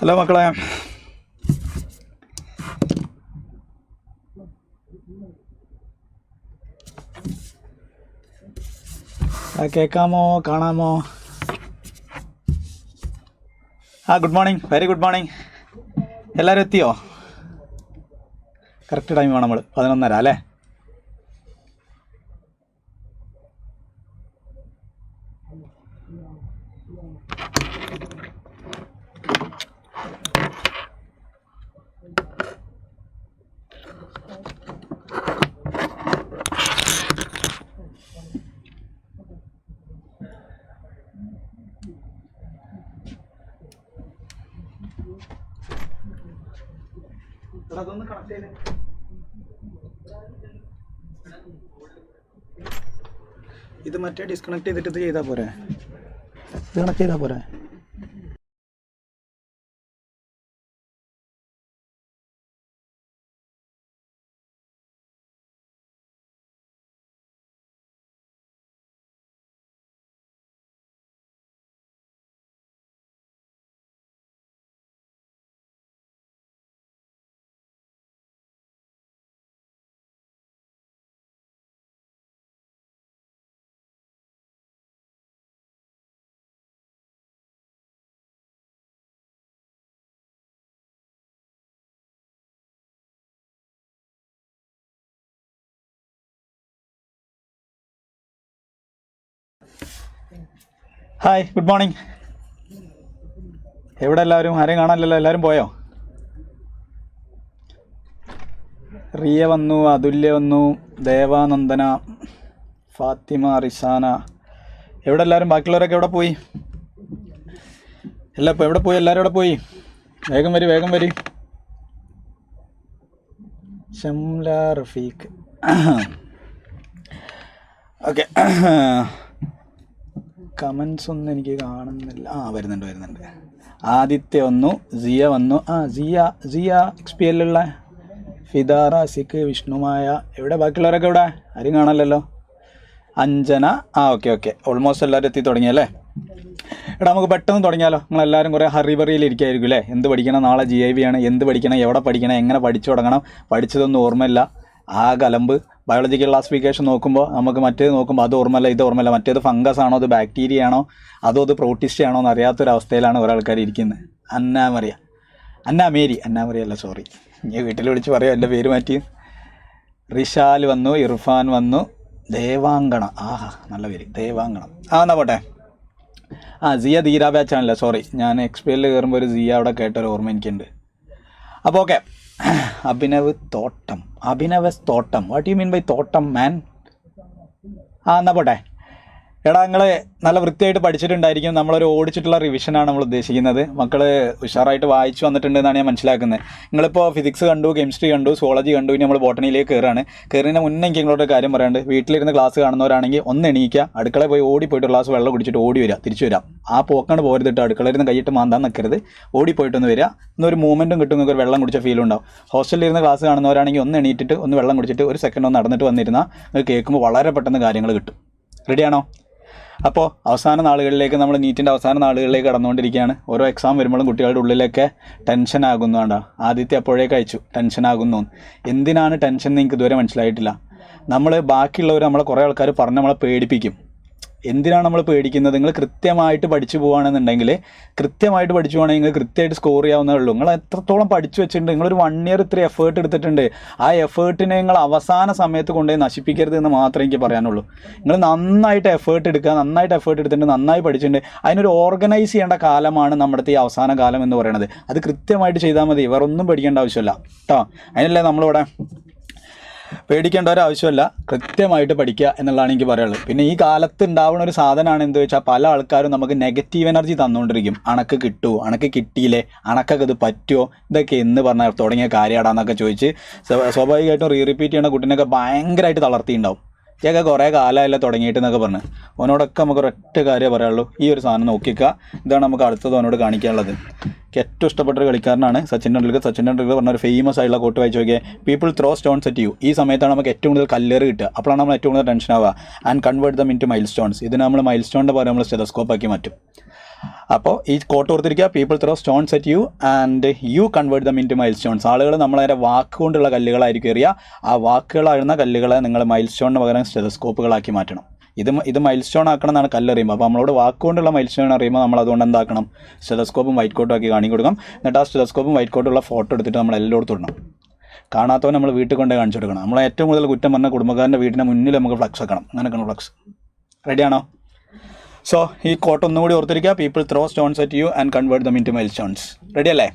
Hello മക്കളെ, കേൾക്കാമോ കാണാമോ? Good morning, very good morning. എല്ലാവരും എത്തിയോ? കറക്റ്റ് ടൈം വേണം. നമ്മൾ 11:30 അല്ലേ? അതൊന്ന് കണക്ട് ചെയ്ത് ഇത് മറ്റേ ഡിസ്കണക്ട് ചെയ്തിട്ട് ഇത് ചെയ്താൽ പോരെ? ഇത് കണക്ട് ചെയ്താൽ പോരെ? Hi, good morning. എവിടെ എല്ലാവരും? ആരെയും കാണാനില്ലല്ലോ. എല്ലാവരും പോയോ? റിയ വന്നു, അതുല്യ വന്നു, ദേവാനന്ദന, ഫാത്തിമ, റിസാന. എവിടെ എല്ലാവരും? ബാക്കിയുള്ളവരൊക്കെ എവിടെ പോയി? ഇപ്പോൾ എവിടെ പോയി? എല്ലാവരും എവിടെ പോയി? വേഗം വരി, വേഗം വരി. ഷംല, റഫീഖ്. ഓക്കെ, കമൻസ് ഒന്നും എനിക്ക് കാണുന്നില്ല. വരുന്നുണ്ട്. ആദിത്യ വന്നു, സിയ വന്നു. സിയ XPLലുള്ള ഫിദാറ, സിക്ക്, വിഷ്ണുമായ, എവിടെ ബാക്കിയുള്ളവരൊക്കെ ഇവിടെ? ആരും കാണാമല്ലോ. അഞ്ജന, ഓക്കെ, ഓൾമോസ്റ്റ് എല്ലാവരും എത്തി തുടങ്ങിയല്ലേ. എടാ നമുക്ക് പെട്ടെന്ന് തുടങ്ങിയാലോ. നിങ്ങളെല്ലാവരും കുറേ ഹറിബറിയിലിരിക്കുകയായിരിക്കും അല്ലേ. എന്ത് പഠിക്കണം, നാളെ GIB ആണ്, എന്ത് പഠിക്കണം, എവിടെ പഠിക്കണം, എങ്ങനെ പഠിച്ചു തുടങ്ങണം, പഠിച്ചതൊന്നും ഓർമ്മയില്ല, കലമ്പ്. ബയോളജിക്കൽ ക്ലാസിഫിക്കേഷൻ നോക്കുമ്പോൾ നമുക്ക് മറ്റേത് നോക്കുമ്പോൾ അത് ഓർമ്മയില്ല, ഇത് ഓർമ്മയില്ല, മറ്റേത് ഫംഗസ് ആണോ, അത് ബാക്ടീരിയ ആണോ, അതോ അത് പ്രോട്ടിസ്റ്റ് ആണോ എന്ന് അറിയാത്തൊരവസ്ഥയിലാണ് ഒരാൾക്കാർ ഇരിക്കുന്നത്. അന്നാമേരി അല്ല, സോറി, ഞാൻ വീട്ടിൽ വിളിച്ച് പറയാം എൻ്റെ പേര് മാറ്റി. റിഷാൽ വന്നു, ഇർഫാൻ വന്നു, ദേവാങ്കണ, നല്ല പേര്, ദേവാങ്കണം. എന്നാ പോട്ടെ. സിയ ധീര ബാച്ചാണല്ലേ, സോറി, ഞാൻ XPL കയറുമ്പോൾ ഒരു സിയ അവിടെ കേട്ടൊരു ഓർമ്മ എനിക്കുണ്ട്. അപ്പോൾ ഓക്കെ, അഭിനവ് തോട്ടം, വാട്ട് യു മീൻ ബൈ തോട്ടം മാൻ? എന്നാ പോട്ടെ. എടാ നിങ്ങൾ നല്ല വൃത്തിയായിട്ട് പഠിച്ചിട്ടുണ്ടായിരിക്കും. നമ്മളൊരു ഓടിച്ചിട്ടുള്ള റിവിഷനാണ് നമ്മൾ ഉദ്ദേശിക്കുന്നത്. മക്കൾ ഉഷാറായിട്ട് വായിച്ചു വന്നിട്ടുണ്ടെന്നാണ് ഞാൻ മനസ്സിലാക്കുന്നത്. നിങ്ങളിപ്പോൾ ഫിസിക്സ് കണ്ടു, കെമിസ്ട്രി കണ്ടു, സുവോളജി കണ്ടു, ഇനി നമ്മൾ ബോട്ടണിയിലേക്ക് കയറുന്നതിന് മുന്നേ എനിക്ക് നിങ്ങളോട് കാര്യം പറയാണ്ട്, വീട്ടിലിരുന്ന് ക്ലാസ് കാണുന്നവരാണെങ്കിൽ ഒന്ന് എണീക്കുക, അടുക്കളയിൽ പോയി ഓടിപ്പോയിട്ട് ഗ്ലാസ് വെള്ളം കുടിച്ചിട്ട് ഓടി വരിക, തിരിച്ചു വരാം. പോക്കാണ്ട് പോരുതിട്ട് അടുക്കളയിൽ നിന്ന് കൈയിട്ട് മാന്താൻ നിൽക്കരുത്, ഓടിപ്പോയിട്ടൊന്ന് വരിക. എന്നൊരു മൂവ്മെൻറ്റും കിട്ടും, നിങ്ങൾക്ക് ഒരു വെള്ളം കുടിച്ച ഫീൽ ഉണ്ടാവും. ഹോസ്റ്റലിൽ ഇരുന്ന് ക്ലാസ് കാണുന്നവരാണെങ്കിൽ ഒന്ന് എണീറ്റിട്ട് ഒന്ന് വെള്ളം കുടിച്ചിട്ട് ഒരു സെക്കൻഡ് ഒന്ന് നടന്നിട്ട് വന്നിരുന്നാൽ നിങ്ങൾക്ക് കേൾക്കുമ്പോൾ വളരെ പെട്ടെന്ന് കാര്യങ്ങൾ കിട്ടും. റെഡിയാണോ? അപ്പോൾ അവസാന നാളുകളിലേക്ക്, നമ്മൾ നീറ്റിൻ്റെ അവസാന നാളുകളിലേക്ക് കടന്നുകൊണ്ടിരിക്കുകയാണ്. ഓരോ എക്സാം വരുമ്പോഴും കുട്ടികളുടെ ഉള്ളിലൊക്കെ ടെൻഷൻ ആകുന്നു. വേണ്ട, ആദ്യത്തെ അപ്പോഴേക്ക് അയച്ചു ടെൻഷൻ ആകുന്നു. എന്തിനാണ് ടെൻഷൻ എന്ന് എനിക്ക് ഇതുവരെ മനസ്സിലായിട്ടില്ല. ബാക്കിയുള്ളവർ നമ്മളെ കുറേ ആൾക്കാർ പറഞ്ഞ് നമ്മളെ പേടിപ്പിക്കും. എന്തിനാണ് നമ്മൾ പേടിക്കുന്നത്? നിങ്ങൾ കൃത്യമായിട്ട് പഠിച്ചു പോകുകയാണെന്നുണ്ടെങ്കിൽ, കൃത്യമായിട്ട് സ്കോർ ചെയ്യാവുന്നേ ഉള്ളൂ. നിങ്ങൾ എത്രത്തോളം പഠിച്ചു വെച്ചിട്ടുണ്ട്, നിങ്ങളൊരു 1 year ഇത്ര എഫേർട്ട് എടുത്തിട്ടുണ്ട്. ആ എഫേർട്ടിനെ നിങ്ങൾ അവസാന സമയത്ത് കൊണ്ടുപോയി നശിപ്പിക്കരുത് എന്ന് മാത്രമേ എനിക്ക് പറയാനുള്ളൂ. നിങ്ങൾ നന്നായിട്ട് എഫേർട്ട് എടുത്തിട്ടുണ്ട്, നന്നായി പഠിച്ചിട്ടുണ്ട്. അതിനൊരു ഓർഗനൈസ് ചെയ്യേണ്ട കാലമാണ് നമ്മുടെ ഈ അവസാന കാലം എന്ന് പറയുന്നത്. അത് കൃത്യമായിട്ട് ചെയ്താൽ മതി, വേറെ ഒന്നും പഠിക്കേണ്ട ആവശ്യമില്ല കേട്ടോ. അതിനല്ലേ നമ്മളിവിടെ പേടിക്കേണ്ട ഒരാവശ്യമല്ല, കൃത്യമായിട്ട് പഠിക്കുക എന്നുള്ളതാണ് എനിക്ക് പറയാനുള്ളത്. പിന്നെ ഈ കാലത്ത് ഉണ്ടാവുന്ന ഒരു സാധനമാണ് എന്ത് വെച്ചാൽ, പല ആൾക്കാരും നമുക്ക് നെഗറ്റീവ് എനർജി തന്നുകൊണ്ടിരിക്കും. അണക്ക് കിട്ടുമോ, അണക്ക് കിട്ടിയില്ലേ, അണക്കൊക്കെ ഇത് പറ്റുമോ, ഇതൊക്കെ എന്ന് പറഞ്ഞാൽ തുടങ്ങിയ കാര്യമാടാന്നൊക്കെ ചോദിച്ച് സ്വാഭാവികമായിട്ടും റിപ്പീറ്റ് ചെയ്യുന്ന കുട്ടീനൊക്കെ ഭയങ്കരമായിട്ട് തളർത്തിയിട്ടുണ്ടാവും. ഇതൊക്കെ കുറേ കാലമല്ല തുടങ്ങിയിട്ട് എന്നൊക്കെ പറഞ്ഞ്. അവനോടൊക്കെ നമുക്ക് ഒരൊറ്റ കാര്യം പറയാനുള്ളൂ, ഈ ഒരു സാധനം നോക്കിക്കുക. ഇതാണ് നമുക്ക് അടുത്തത് അവനോട് കാണിക്കാനുള്ളത്. എനിക്ക് ഏറ്റവും ഇഷ്ടപ്പെട്ടൊരു കളിക്കാരനാണ് സച്ചിൻ ടെണ്ടുൽക്കർ പറഞ്ഞ ഒരു ഫേമസ് ആയിട്ടുള്ള കോട്ട് വായിച്ചു നോക്കിയാൽ, people throw stones at you. ഈ സമയത്താണ് നമുക്ക് ഏറ്റവും കൂടുതൽ കല്ലേറ് കിട്ടുക, അപ്പോഴാണ് നമ്മൾ ഏറ്റവും കൂടുതൽ ടെൻഷൻ ആവുക. And convert dum into mile stones. ഇതിന് നമ്മൾ മൈൽ സ്റ്റോണിൻ്റെ പകരം നമ്മൾ സ്റ്റെതസ്കോപ്പ് ആക്കി മാറ്റും. അപ്പോൾ ഈ കോട്ട് ഓർത്തിരിക്കുക, people throw stones at you and you convert dum into mile stones. ആളുകൾ നമ്മളതിനെ വാക്കുകൊണ്ടുള്ള കല്ലുകളായിരിക്കും എറിയുക. ആ വാക്കുകളായിരുന്ന കല്ലുകളെ നിങ്ങൾ മൈൽ സ്റ്റോണിന് പകരം സ്റ്റെതസ്കോപ്പുകളാക്കി മാറ്റണം. ഇത് മൈൽ സ്റ്റോൺ ആക്കണം എന്നാണ് കല്ലെറിയുമ്പോൾ. അപ്പോൾ നമ്മളോട് വാക്കുകൊണ്ടുള്ള മൈൽ സ്റ്റോൺ അറിയുമ്പോൾ നമ്മൾ അതുകൊണ്ട് എന്താക്കണം, സ്റ്റെതസ്കോപ്പും വൈറ്റ് കോട്ടും ആക്കി കാണിക്കൊടുക്കാം. എന്നിട്ട് ആ സ്റ്റെതസ്കോപ്പും വൈറ്റ് കോട്ടുള്ള ഫോട്ടോ എടുത്തിട്ട് നമ്മൾ എല്ലായിടത്തും ഇടണം. കാണാത്തവൻ നമ്മൾ വീട്ടിൽ കൊണ്ട് കാണിച്ചു കൊടുക്കണം. നമ്മൾ ഏറ്റവും കൂടുതൽ കുറ്റം പറഞ്ഞ കുടുംബക്കാരൻ്റെ വീടിൻ്റെ മുന്നിൽ നമുക്ക് ഫ്ലക്സ് വെക്കണം. അങ്ങനെയൊക്കെയാണ് ഫ്ലക്സ്. റെഡിയാണോ? സോ ഈ കോട്ട് ഒന്നുകൂടി ഓർത്തിരിക്കുക, people throw stones at you and convert dum into mile stones. Ready അല്ലേ?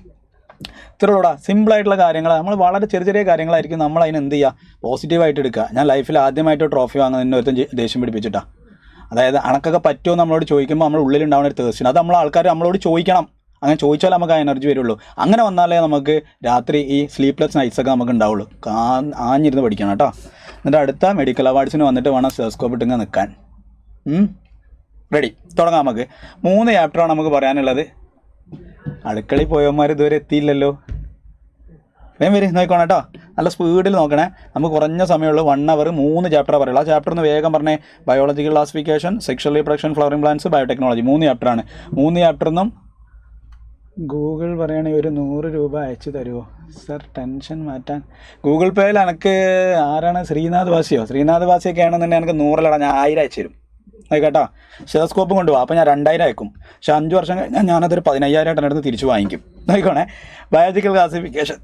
ഇത്രയോടാ സിമ്പിളായിട്ടുള്ള കാര്യങ്ങൾ. നമ്മൾ വളരെ ചെറിയ കാര്യങ്ങളായിരിക്കും നമ്മൾ അതിന് എന്ത് ചെയ്യുക, പോസിറ്റീവായിട്ട് എടുക്കുക. ഞാൻ ലൈഫിൽ ആദ്യമായിട്ട് ട്രോഫി വാങ്ങുന്നതിന് ഒരുത്തൻ ദേഷ്യം പിടിപ്പിച്ചിട്ടാണ്. അതായത് അണക്കൊക്കെ പറ്റുമോ നമ്മളോട് ചോദിക്കുമ്പോൾ നമ്മുടെ ഉള്ളിലുണ്ടാവുന്ന ഒരു തേഴ്സ്റ്റിന്, അത് നമ്മളെ ആൾക്കാർ നമ്മളോട് ചോദിക്കണം. അങ്ങനെ ചോദിച്ചാൽ നമുക്ക് ആ എനർജി വരുള്ളൂ. അങ്ങനെ വന്നാലേ നമുക്ക് രാത്രി ഈ സ്ലീപ്ലെസ് നൈറ്റ്സൊക്കെ നമുക്ക് ഉണ്ടാവുള്ളൂ. ആഞ്ഞിരുന്ന് പഠിക്കണം കേട്ടോ. എന്നിട്ട് അടുത്ത മെഡിക്കൽ അവാർഡ്സിന് വന്നിട്ട് വേണം സ്റ്റെതസ്കോപ്പ് ഇട്ടിങ്ങനെ നിൽക്കാൻ. റെഡി, തുടങ്ങാം. നമുക്ക് 3 ചാപ്റ്ററാണ് നമുക്ക് പറയാനുള്ളത്. അടുക്കളയിൽ പോയവന്മാർ ഇതുവരെ എത്തിയില്ലല്ലോ. വേഗം വരും, നോക്കണം കേട്ടോ, നല്ല സ്പീഡിൽ നോക്കണേ. നമുക്ക് കുറഞ്ഞ സമയമുള്ളൂ, 1 hour 3 ചാപ്റ്ററാണ് പറയുള്ളൂ. ആ ചാപ്റ്റർ ഒന്ന് വേഗം പറഞ്ഞേ. Biological classification, sexual reproduction, flowering plants, biotechnology. 3 ചാപ്റ്ററാണ്. 3 ചാപ്റ്ററിനും ഗൂഗിൾ പറയുകയാണെങ്കിൽ ഒരു 100 രൂപ അയച്ചു തരുമോ സർ, ടെൻഷൻ മാറ്റാൻ? ഗൂഗിൾ പേയിൽ എനിക്ക് ആരാണ്, ശ്രീനാഥ് വാസിയൊക്കെ ആണെന്നുണ്ടെങ്കിൽ എനിക്ക് 100 ഞാൻ 1000 അയച്ചു തരും. കേട്ടോ, സ്റ്റെതസ്കോപ്പും കൊണ്ടുപോകാം. അപ്പോൾ ഞാൻ 2000 അയക്കും. പക്ഷെ 5 വർഷം കഴിഞ്ഞാൽ ഞാനതൊരു 15000 എടുത്ത് തിരിച്ചു വാങ്ങിക്കും. നോക്കണേ, ബയോളജിക്കൽ ക്ലാസിഫിക്കേഷൻ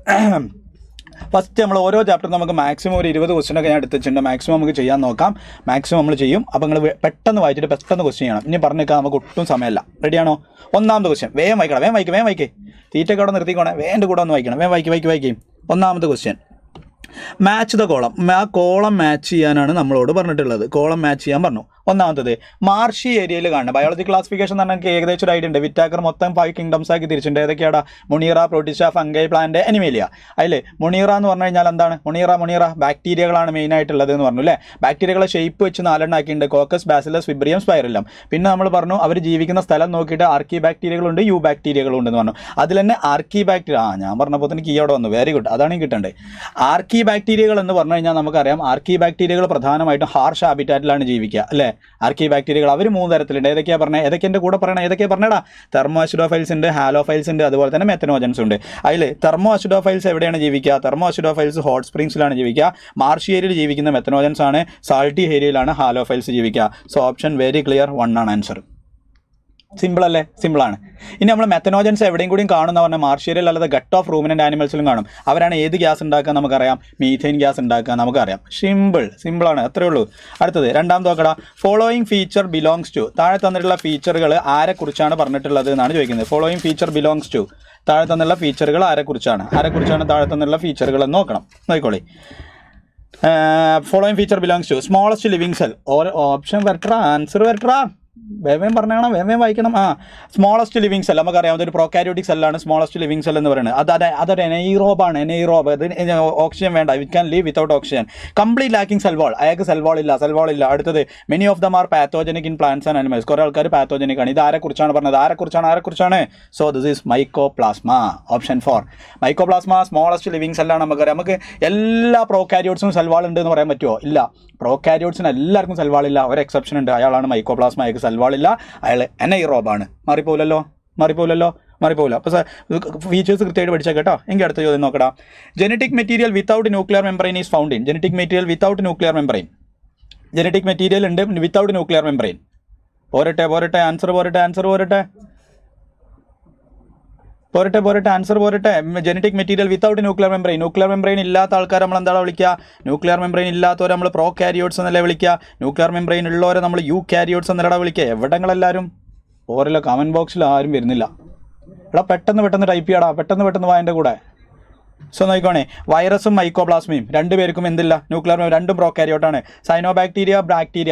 ഫസ്റ്റ് നമ്മൾ ഓരോ ചാപ്റ്റർ നമുക്ക് മാക്സിമം ഒരു 20 ക്വസ്റ്റ്യനൊക്കെ ഞാൻ എടുത്ത് വെച്ചിട്ടുണ്ട്. മാക്സിമം നമുക്ക് ചെയ്യാൻ നോക്കാം. മാക്സിമം നമ്മൾ ചെയ്യും. അപ്പോൾ നിങ്ങൾ പെട്ടെന്ന് വായിച്ചിട്ട് പെട്ടെന്ന് ക്വസ്റ്റ്യൻ ചെയ്യണം. ഇനി പറഞ്ഞേക്കാം, നമുക്ക് ഒട്ടും സമയമല്ല. റെഡിയാണോ? 1ാമത്തെ ക്വസ്റ്റ്യൻ വേഗം വായിക്കണം. വേഗം വായിക്കേ. തീറ്റൊക്കെ അവിടെ നിർത്തിക്കോണേ. വേണ്ട കൂടെ ഒന്ന് വായിക്കണം. വേഗം വായിക്കും. 1ാമത്തെ ക്വസ്റ്റ്യൻ, മാച്ച് ദ കോളം. ആ കോളം മാച്ച് ചെയ്യാനാണ് നമ്മളോട് പറഞ്ഞിട്ടുള്ളത്. കോളം മാച്ച് ചെയ്യാൻ പറഞ്ഞു. ഒന്നാമത്തത് മാർഷി ഏരിയയിൽ കാണുന്നത്. ബയോളജി ക്ലാസിഫിക്കേഷൻ എന്ന് പറഞ്ഞാൽ ഏകദേശം ഒരു ഐഡിയ ഉണ്ട്. വിറ്റാക്കർ മൊത്തം 5 കിങ്ഡംസ് ആക്കി തിരിച്ചിട്ടുണ്ട്. ഏതൊക്കെയാണ്? മുണീറ, പ്രോട്ടിസ്റ്റ, ഫംഗൈ, പ്ലാന്റ്, അനിമേലിയ. അതിൽ മുണീറ എന്ന് പറഞ്ഞു കഴിഞ്ഞാൽ എന്താണ്? മുണീറ ബാക്ടീരിയകളാണ് മെയിൻ ആയിട്ടുള്ളത് എന്ന് പറഞ്ഞു അല്ലേ. ബാക്ടീരിയകളെ ഷേപ്പ് വെച്ച് 4 ആക്കിയിട്ടുണ്ട്. Coccus, bacillus, vibrium, spirillum. പിന്നെ നമ്മൾ പറഞ്ഞു അവർ ജീവിക്കുന്ന സ്ഥലം നോക്കിയിട്ട് ആർക്കി ബാക്ടീരിയകളുണ്ട്, യു ബാക്ടീരിയകളുണ്ട് എന്ന് പറഞ്ഞു. അതിൽ തന്നെ ആർക്കി ബാക്ടീരിയ, ഞാൻ പറഞ്ഞപ്പോൾ തന്നെ കീ അവിടെ വന്നു. വെരി ഗുഡ്, അതാണ് കിട്ടേണ്ടത്. ആർക്കി ബാക്ടീരിയകൾ എന്ന് പറഞ്ഞു കഴിഞ്ഞാൽ നമുക്കറിയാം ആർക്കി ബാക്ടീരിയകൾ പ്രധാനമായിട്ടും ഹാർഷ് ഹാബിറ്റാറ്റിലാണ് ജീവിക്കുക അല്ലേ. ആർക്കി ബാക്ടീരിയകൾ അവർ 3 തരത്തിലുണ്ട്. ഏതൊക്കെയാണ് പറഞ്ഞത്? ഏതൊക്കെ എൻ്റെ കൂടെ പറയണം? ഏതൊക്കെയാണ് പറഞ്ഞടാ? തെർമോ അസിഡോഫൈൽസ് ഉണ്ട്, ഹാലോഫൈൽസ് ഉണ്ട്, അതുപോലെ തന്നെ മെത്തനോജൻസ് ഉണ്ട്. അതിൽ തെർമോ അസിഡോഫൈൽസ് എവിടെയാണ് ജീവിക്കുക? തെർമോ അസിഡോഫൈൽസ് ഹോട്ട് സ്പ്രിങ്സിലാണ് ജീവിക്കുക. മാർഷി ഏരിയയിൽ ജീവിക്കുന്ന മെത്തനോജൻസ് ആണ്. സാൾട്ടി ഏരിയയിലാണ് ഹാലോഫൈൽസ് ജീവിക്കുക. സോ ഓപ്ഷൻ വെരി ക്ലിയർ, 1 ആണ് ആൻസർ. സിമ്പിൾ അല്ലേ? സിമ്പിളാണ്. ഇനി നമ്മൾ മെത്തനോജൻസ് എവിടെയും കൂടിയും കാണുന്ന പറഞ്ഞാൽ മാർഷ്യറിൽ അല്ലാതെ ഗട്ട് ഓഫ് റൂമിനൻ്റ് ആനിമൽസിലും കാണും. അവരാണ് ഏത് ഗ്യാസ് ഉണ്ടാക്കുക നമുക്കറിയാം? മീഥൈൻ ഗ്യാസ് ഉണ്ടാക്കുക നമുക്കറിയാം. സിമ്പിളാണ്, അത്രേ ഉള്ളൂ. അടുത്തത് രണ്ടാമത് നോക്കടാ. ഫോളോയിങ് ഫീച്ചർ ബിലോങ്സ് ടു, താഴെ തന്നിട്ടുള്ള ഫീച്ചറുകൾ ആരെക്കുറിച്ചാണ് പറഞ്ഞിട്ടുള്ളത് എന്നാണ് ചോദിക്കുന്നത്. ഫോളോയിങ് ഫീച്ചർ ബിലോങ്സ് ടു, താഴെ തന്നിട്ടുള്ള ഫീച്ചറുകൾ ആരെക്കുറിച്ചാണ് താഴെ തന്നിട്ടുള്ള ഫീച്ചറുകൾ എന്ന് നോക്കണം. നോക്കിക്കോളി. Following feature belongs to smallest living cell. Option വരട്ടാ, ആൻസർ വരട്ടാ. വേവേം പറഞ്ഞാണ്, വേവേം വായിക്കണം. സ്മോളസ്റ്റ് ലിവിങ് സെൽ നമുക്കറിയാം, അതൊരു പ്രോകാരിയോട്ടിക് സെല്ലാണ് സ്മോളസ്റ്റ് ലിവിങ് സെൽ എന്ന് പറയുന്നത്. അതൊരു എനൈറോബാണ്. അത് ഓക്സിജൻ വേണ്ട, it can live without oxygen. Complete lacking cell wall, അയാൾക്ക് സെൽ വാൾ ഇല്ല. അടുത്തത് many of them are pathogenic in plants and animals. കുറേ ആൾക്കാർ പാത്തോജനിക് ആണ്. ഇത് ആരെക്കുറിച്ചാണ് പറഞ്ഞത്? ആരെക്കുറിച്ചാണ്? So this is mycoplasma. Option 4 mycoplasma smallest living സെല്ലാണ്. നമുക്ക് എല്ലാ പ്രോകാരിയോട്സിനും സെൽ വാൾ ഉണ്ട് എന്ന് പറയാൻ പറ്റുമോ? ഇല്ല. പ്രോകാരിയോട്സിന് എല്ലാവർക്കും സെൽ വാൾ ഇല്ല. ഒരു എക്സെപ്ഷൻ ഉണ്ട്, അയാളാണ് മൈക്കോപ്ലാസ്മ. അയാൾക്ക് സെൽ വാൾ ഇല്ല, അയാൾ എനൈറോബാണ്. മാറിപ്പോലല്ലോ. അപ്പോൾ ഫീച്ചേഴ്സ് കൃത്യമായിട്ട് പഠിച്ചാൽ കേട്ടോ. എങ്കിൽ അടുത്ത ചോദ്യം നോക്കടാ. Genetic material without nuclear membrane is found in. Genetic material without nuclear membrane. Genetic material ഉണ്ട് വിത്തൗട്ട് ന്യൂക്ലിയർ മെംബ്രെയിൻ. പോരട്ടെ ആൻസർ പോരട്ടെ. Genetic material without nuclear membrane ഇല്ലാത്ത ആൾക്കാർ നമ്മൾ എന്താണ് വിളിക്കുക? ന്യൂക്ലിയർ മെംബ്രെയിൻ ഇല്ലാത്തവരെ നമ്മൾ പ്രോ കാരിയോട്സ് എന്നല്ലേ വിളിക്കുക. ന്യൂക്ലിയർ മെംബ്രെയിൻ ഉള്ളവരെ നമ്മൾ യു കാരിയോട്സ് എന്നല്ല വിളിക്കുക. എവിടെങ്ങളെല്ലാവരും ഓരോ കമൻറ്റ് ബോക്സിൽ ആരും വരുന്നില്ല. എടാ പെട്ടെന്ന് ടൈപ്പ് ചെയ്യടാ, പെട്ടെന്ന് വാ എൻ്റെ കൂടെ. സോ നോക്കിക്കോണേ, വൈറസും മൈക്കോപ്ലാസ്മയും രണ്ടുപേർക്കും എന്തില്ല? ന്യൂക്ലിയർ രണ്ടും പ്രോകാരിയോട്ടാണ്. സൈനോബാക്ടീരിയ,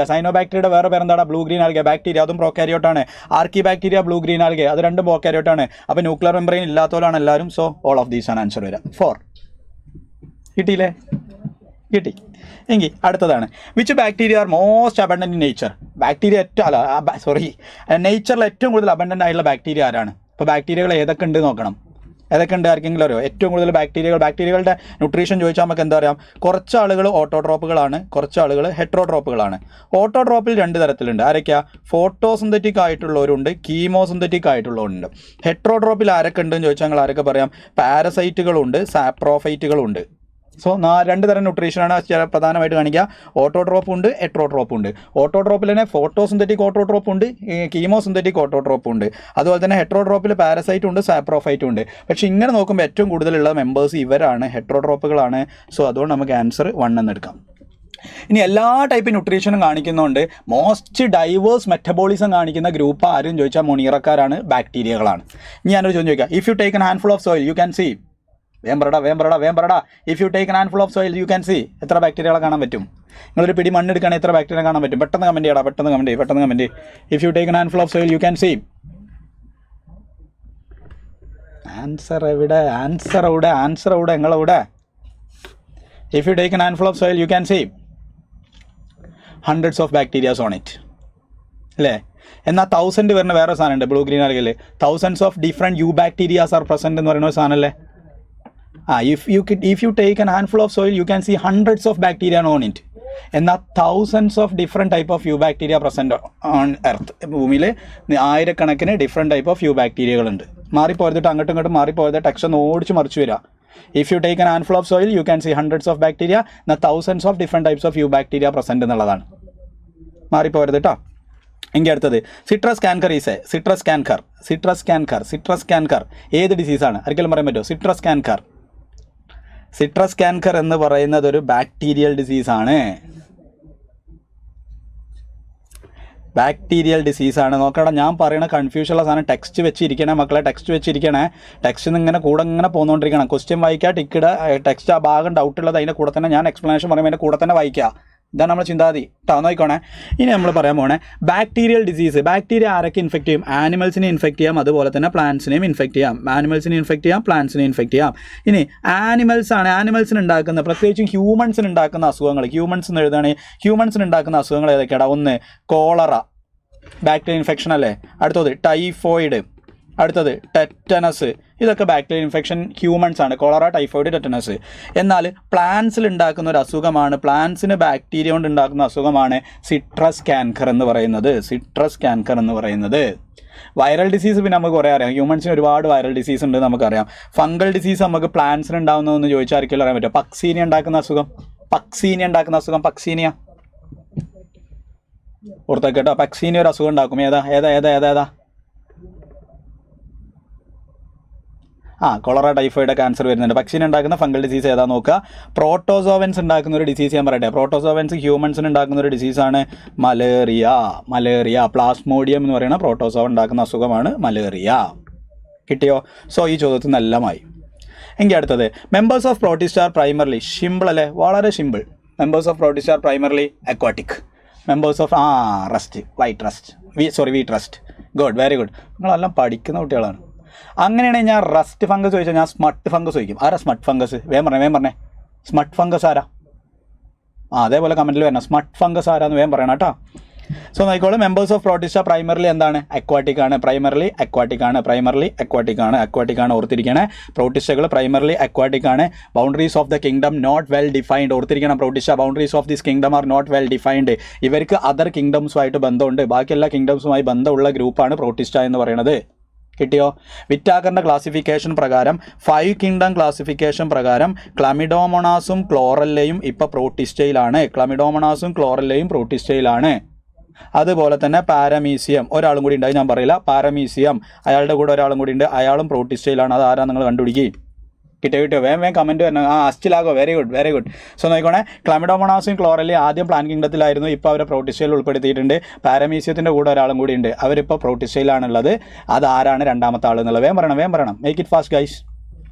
സൈനോബാക്ടീരിയയുടെ വേറെ പേരെന്താണ്? Blue green algae. ബാക്ടീരിയ അതും പ്രോകാരിയോട്ടാണ്. Archaebacteria, blue green algae, അത് രണ്ടും പ്രോകാരിയോട്ടാണ്. അപ്പോൾ ന്യൂക്ലിയർ മെംബ്രെയിൻ ഇല്ലാത്തവരാണ് എല്ലാവരും. സോ ഓൾ ഓഫ് ദീസ് ആണ് ആൻസർ വരിക. 4 കിട്ടിയില്ലേ? കിട്ടി. എങ്കിൽ അടുത്തതാണ്. Which bacteria are most abundant in nature? നേച്ചറിൽ ഏറ്റവും കൂടുതൽ അബണ്ടന്റ് ആയിട്ടുള്ള ബാക്ടീരിയ ആരാണ്? അപ്പോൾ ബാക്ടീരിയകൾ ഏതൊക്കെ ഉണ്ട് നോക്കണം. ഏതൊക്കെ ഉണ്ട് ആർക്കെങ്കിലും അറിയോ? ഏറ്റവും കൂടുതൽ ബാക്ടീരിയകളുടെ ന്യൂട്രീഷൻ ചോദിച്ചാൽ നമുക്ക് എന്താ പറയാം? കുറച്ച് ആളുകൾ ഓട്ടോട്രോപ്പുകളാണ്, കുറച്ച് ആളുകൾ ഹെട്രോട്രോപ്പുകളാണ്. ഓട്ടോട്രോപ്പിൽ 2 തരത്തിലുണ്ട്. ആരൊക്കെയാണ്? Photosynthetic ആയിട്ടുള്ളവരുണ്ട്, chemosynthetic ആയിട്ടുള്ളവരുണ്ട്. ഹെട്രോട്രോപ്പിൽ ആരൊക്കെ ഉണ്ടെന്ന് ചോദിച്ചാൽ ഞങ്ങൾ ആരൊക്കെ പറയാം? പാരസൈറ്റുകളുണ്ട്, സാപ്രോഫൈറ്റുകളുണ്ട്. സോ 2 തരം ന്യൂട്രീഷനാണ് പ്രധാനമായിട്ട് കാണിക്കുക. ഓട്ടോട്രോപ്പ് ഉണ്ട്, ഹെട്രോട്രോപ്പ് ഉണ്ട്. ഓട്ടോട്രോപ്പിൽ തന്നെ ഫോട്ടോസിന്തറ്റിക് ഓട്ടോട്രോപ്പ് ഉണ്ട്, കീമോസിന്തറ്റിക് ഓട്ടോട്രോപ്പ് ഉണ്ട്. അതുപോലെ തന്നെ ഹെട്രോട്രോപ്പിൽ പാരസൈറ്റ് ഉണ്ട്, സാപ്രോഫൈറ്റും ഉണ്ട്. പക്ഷേ ഇങ്ങനെ നോക്കുമ്പോൾ ഏറ്റവും കൂടുതലുള്ള മെമ്പേഴ്സ് ഇവരാണ്, ഹെട്രോട്രോപ്പുകളാണ്. സോ അതുകൊണ്ട് നമുക്ക് ആൻസർ 1 എന്നെടുക്കാം. ഇനി എല്ലാ ടൈപ്പ് ന്യൂട്രീഷനും കാണിക്കുന്നതുകൊണ്ട് മോസ്റ്റ് ഡൈവേഴ്സ് മെറ്റബോളിസം കാണിക്കുന്ന ഗ്രൂപ്പ് ആരും ചോദിച്ചാൽ മുണീറക്കാരാണ്, ബാക്ടീരിയകളാണ്. ഇനി ഞാനൊരു ചോദ്യം ചോദിക്കാം. If you take an handful of soil you can see. വേം പറടാ. If you take an handful of soil you can see. എത്ര ബാക്ടീരിയകളെ കാണാൻ പറ്റും? നിങ്ങളൊരു പിടി മണ്ണ് എടുക്കുകയാണെങ്കിൽ എത്ര ബാക്ടീരിയ കാണാൻ പറ്റും? പെട്ടെന്ന് കമൻറ്റ് ചെയ്യടാ, പെട്ടെന്ന് comment. If you take an handful of soil you can see. Answer എവിടെ? നിങ്ങളെവിടെ? If you take an handful of soil you can see hundreds of bacterias on it അല്ലേ? എന്നാൽ 1000 വരുന്ന വേറെ സാധനമുണ്ട് ബ്ലൂ ഗ്രീൻ ആൽഗയിൽ. Thousands of different you bacterias are present എന്ന് പറയുന്ന ഒരു സാധനമല്ലേ? if you take an handful of soil you can see hundreds of bacteria on it. എന്നാൽ thousands of different type of eubacteria present on earth. ഭൂമിയിൽ ആയിരക്കണക്കിന് different type of യു ബാക്ടീരിയകളുണ്ട്. മാറിപ്പോരുതിട്ട് അങ്ങോട്ടും ഇങ്ങോട്ടും മാറിപ്പോയത് ടെക്സ്റ്റ് ഒന്ന് ഓടിച്ച് മറിച്ച് വരിക. If you take an handful of soil you can see hundreds of bacteria, എന്നാൽ thousands of different types of eubacteria present എന്നുള്ളതാണ്. മാറിപ്പോരുത് കേട്ടോ. എങ്കിൽ അടുത്തത് സിട്രസ് ക്യാൻകർ ഏത് ഡിസീസാണ്? ആർക്കെങ്കിലും പറയാൻ പറ്റുമോ? സിട്രസ് ക്യാൻകർ എന്ന് പറയുന്നത് ഒരു ബാക്ടീരിയൽ ഡിസീസാണ്. നോക്കണം, ഞാൻ പറയുന്ന കൺഫ്യൂഷനുള്ള സാധനം ടെക്സ്റ്റ് വെച്ചിരിക്കണേ മക്കളെ, ടെക്സ്റ്റ് ഇങ്ങനെ കൂടെ ഇങ്ങനെ പോന്നുകൊണ്ടിരിക്കണം. ക്വസ്റ്റ്യൻ വായിക്കുക, ടിക്കിടുക, ടെക്സ്റ്റ് ആ ഭാഗം ഡൗട്ട് ഉള്ളത് അതിൻ്റെ കൂടെ തന്നെ ഞാൻ എക്സ്പ്ലനേഷൻ പറയുമ്പോൾ അതിൻ്റെ കൂടെ തന്നെ വായിക്കുക. ഇതാണ് നമ്മൾ ചിന്താതി കേട്ടോ. നോക്കിക്കോണേ, ഇനി നമ്മൾ പറയാൻ പോണേ ബാക്ടീരിയൽ ഡിസീസ്. ബാക്ടീരിയ ആരൊക്കെ ഇൻഫെക്റ്റ് ചെയ്യും? ആനിമൽസിനെ ഇൻഫെക്റ്റ് ചെയ്യാം, അതുപോലെ തന്നെ പ്ലാന്റ്സിനെയും ഇൻഫെക്റ്റ് ചെയ്യാം. ആനിമൽസിനെ ഇൻഫെക്റ്റ് ചെയ്യാം, പ്ലാന്റ്സിനെ ഇൻഫെക്റ്റ് ചെയ്യാം. ഇനി ആനിമൽസിന് ഉണ്ടാക്കുന്ന, പ്രത്യേകിച്ചും ഹ്യൂമൻസിന് ഉണ്ടാക്കുന്ന അസുഖങ്ങൾ, ഹ്യൂമൻസ് എന്ന് എഴുതുകയാണെങ്കിൽ ഹ്യൂമൻസിന് ഉണ്ടാക്കുന്ന അസുഖങ്ങൾ ഏതൊക്കെയാണ്? ഒന്ന് കോളറ, ബാക്ടീരിയൽ ഇൻഫെക്ഷൻ അല്ലേ. അടുത്തത് ടൈഫോയിഡ്, അടുത്തത് ടെറ്റനസ്. ഇതൊക്കെ ബാക്ടീരിയൽ ഇൻഫെക്ഷൻ ഹ്യൂമൻസ് ആണ്, കോളറ, ടൈഫോയിഡ്, ടെറ്റനസ്. എന്നാൽ പ്ലാന്റ്സിൽ ഉണ്ടാക്കുന്ന ഒരു അസുഖമാണ്, പ്ലാന്റ്സിന് ബാക്ടീരിയ കൊണ്ട് ഉണ്ടാക്കുന്ന അസുഖമാണ് സിട്രസ് ക്യാൻകർ എന്ന് പറയുന്നത്. സിട്രസ് ക്യാൻകർ എന്ന് പറയുന്നത് വൈറൽ ഡിസീസ് പിന്നെ നമുക്ക് കുറേ അറിയാം. ഹ്യൂമൻസിന് ഒരുപാട് വൈറൽ ഡിസീസ് ഉണ്ട് നമുക്കറിയാം. ഫംഗൽ ഡിസീസ് നമുക്ക് പ്ലാന്റ്സിന് ഉണ്ടാകുന്നതെന്ന് ചോദിച്ചാൽ ആർക്കെങ്കിലും അറിയാൻ പറ്റും? പക്സീനിയ ഉണ്ടാക്കുന്ന അസുഖം, പക്സീനിയ ഓർത്തൊക്കെ കേട്ടോ. പക്സീനിയ ഒരു അസുഖം ഉണ്ടാക്കും. ഏതാ? കൊളറ, ടൈഫോയിഡ്, ക്യാൻസർ വരുന്നുണ്ട്. പക്ഷിനെ ഉണ്ടാക്കുന്ന ഫംഗൽ ഡിസീസ് ഏതാ നോക്കുക. പ്രോട്ടോസോവൻസ് ഉണ്ടാക്കുന്ന ഒരു ഡിസീസ് ഞാൻ പറയട്ടെ. പ്രോട്ടോസോവൻസ് ഹ്യൂമൻസിന് ഉണ്ടാക്കുന്ന ഒരു ഡിസീസാണ് മലേറിയ. പ്ലാസ്മോഡിയം എന്ന് പറയുന്ന പ്രോട്ടോസോവൻ ഉണ്ടാക്കുന്ന അസുഖമാണ് മലേറിയ. കിട്ടിയോ? സോ ഈ ചോദ്യത്തിൽ നല്ലമായി. എങ്കിൽ അടുത്തത് members of protist are primarily, simple അല്ലേ, വളരെ സിമ്പിൾ. Members of protist are primarily aquatic. Members of wheat rust. Good, very good. നിങ്ങളെല്ലാം പഠിക്കുന്ന കുട്ടികളാണ്. അങ്ങനെയാണെങ്കിൽ ഞാൻ റസ്റ്റ് ഫംഗസ് ചോദിച്ചാൽ ഞാൻ സ്മട്ട് ഫംഗസ് ചോദിക്കും. ആരാ സ്മട്ട് ഫംഗസ്? വേഗം പറഞ്ഞേ. സ്മട്ട് ഫംഗസ് ആരാ? അതേപോലെ കമൻറ്റിൽ വരണം. സ്മട്ട് ഫംഗസ് ആരാന്ന് വേഗം പറയണം കേട്ടോ. സോ നോക്കിക്കോളൂ, മെമ്പേഴ്സ് ഓഫ് പ്രോട്ടിസ്റ്റ പ്രൈമറിലി എന്താണ്? അക്വാട്ടിക് ആണ്. അക്വാട്ടിക് ആണ് ഓർത്തിരിക്കണേ. പ്രോട്ടിസ്റ്റകൾ പ്രൈമറിലി അക്വാട്ടിക് ആണ്. Boundaries of the kingdom not well defined. ഓർത്തിരിക്കണം, protista boundaries of this kingdom are not well defined. ഇവർക്ക് അതർ കിങ്ഡംസുമായിട്ട് ബന്ധമുണ്ട്. ബാക്കി എല്ലാ കിങ്ഡംസുമായി ബന്ധമുള്ള ഗ്രൂപ്പാണ് പ്രോട്ടിസ്റ്റ എന്ന് പറയുന്നത്. കിട്ടിയോ? വിറ്റാക്കറിൻ്റെ ക്ലാസിഫിക്കേഷൻ പ്രകാരം 5 കിങ്ഡം ക്ലാസിഫിക്കേഷൻ പ്രകാരം ക്ലമിഡോമോണാസും ക്ലോറല്ലയും ഇപ്പോൾ പ്രോട്ടിസ്റ്റയിലാണ്. അതുപോലെ തന്നെ പാരമീസിയം ഒരാളും കൂടി ഉണ്ടായി, ഞാൻ പറയില്ല. പാരമീസിയം, അയാളുടെ കൂടെ ഒരാളും കൂടി ഉണ്ട്, അയാളും പ്രോട്ടിസ്റ്റയിലാണ്. അത് ആരാ നിങ്ങൾ കണ്ടുപിടിക്കുക. കിട്ടിയോ? വേഗം കമൻറ്റ് വരണം. അസ്റ്റിലാകോ? Very good. സോ നോക്കിക്കോണേ, ക്ലമിഡോമോണാസും ക്ലോറല്ലി ആദ്യം പ്ലാന്റ് കിങ്ഡത്തിലായിരുന്നു, ഇപ്പോൾ അവരെ പ്രോട്ടിസ്റ്റയിൽ ഉൾപ്പെടുത്തിയിട്ടുണ്ട്. പാരമീസിയത്തിൻ്റെ കൂടെ ഒരാളും കൂടി ഉണ്ട്, അവരിപ്പോൾ പ്രോട്ടിസ്റ്റയിലാണുള്ളത്. അത് ആരാണ് രണ്ടാമത്തെ ആൾ എന്നുള്ളത് വേഗം പറയണം. Make it fast guys.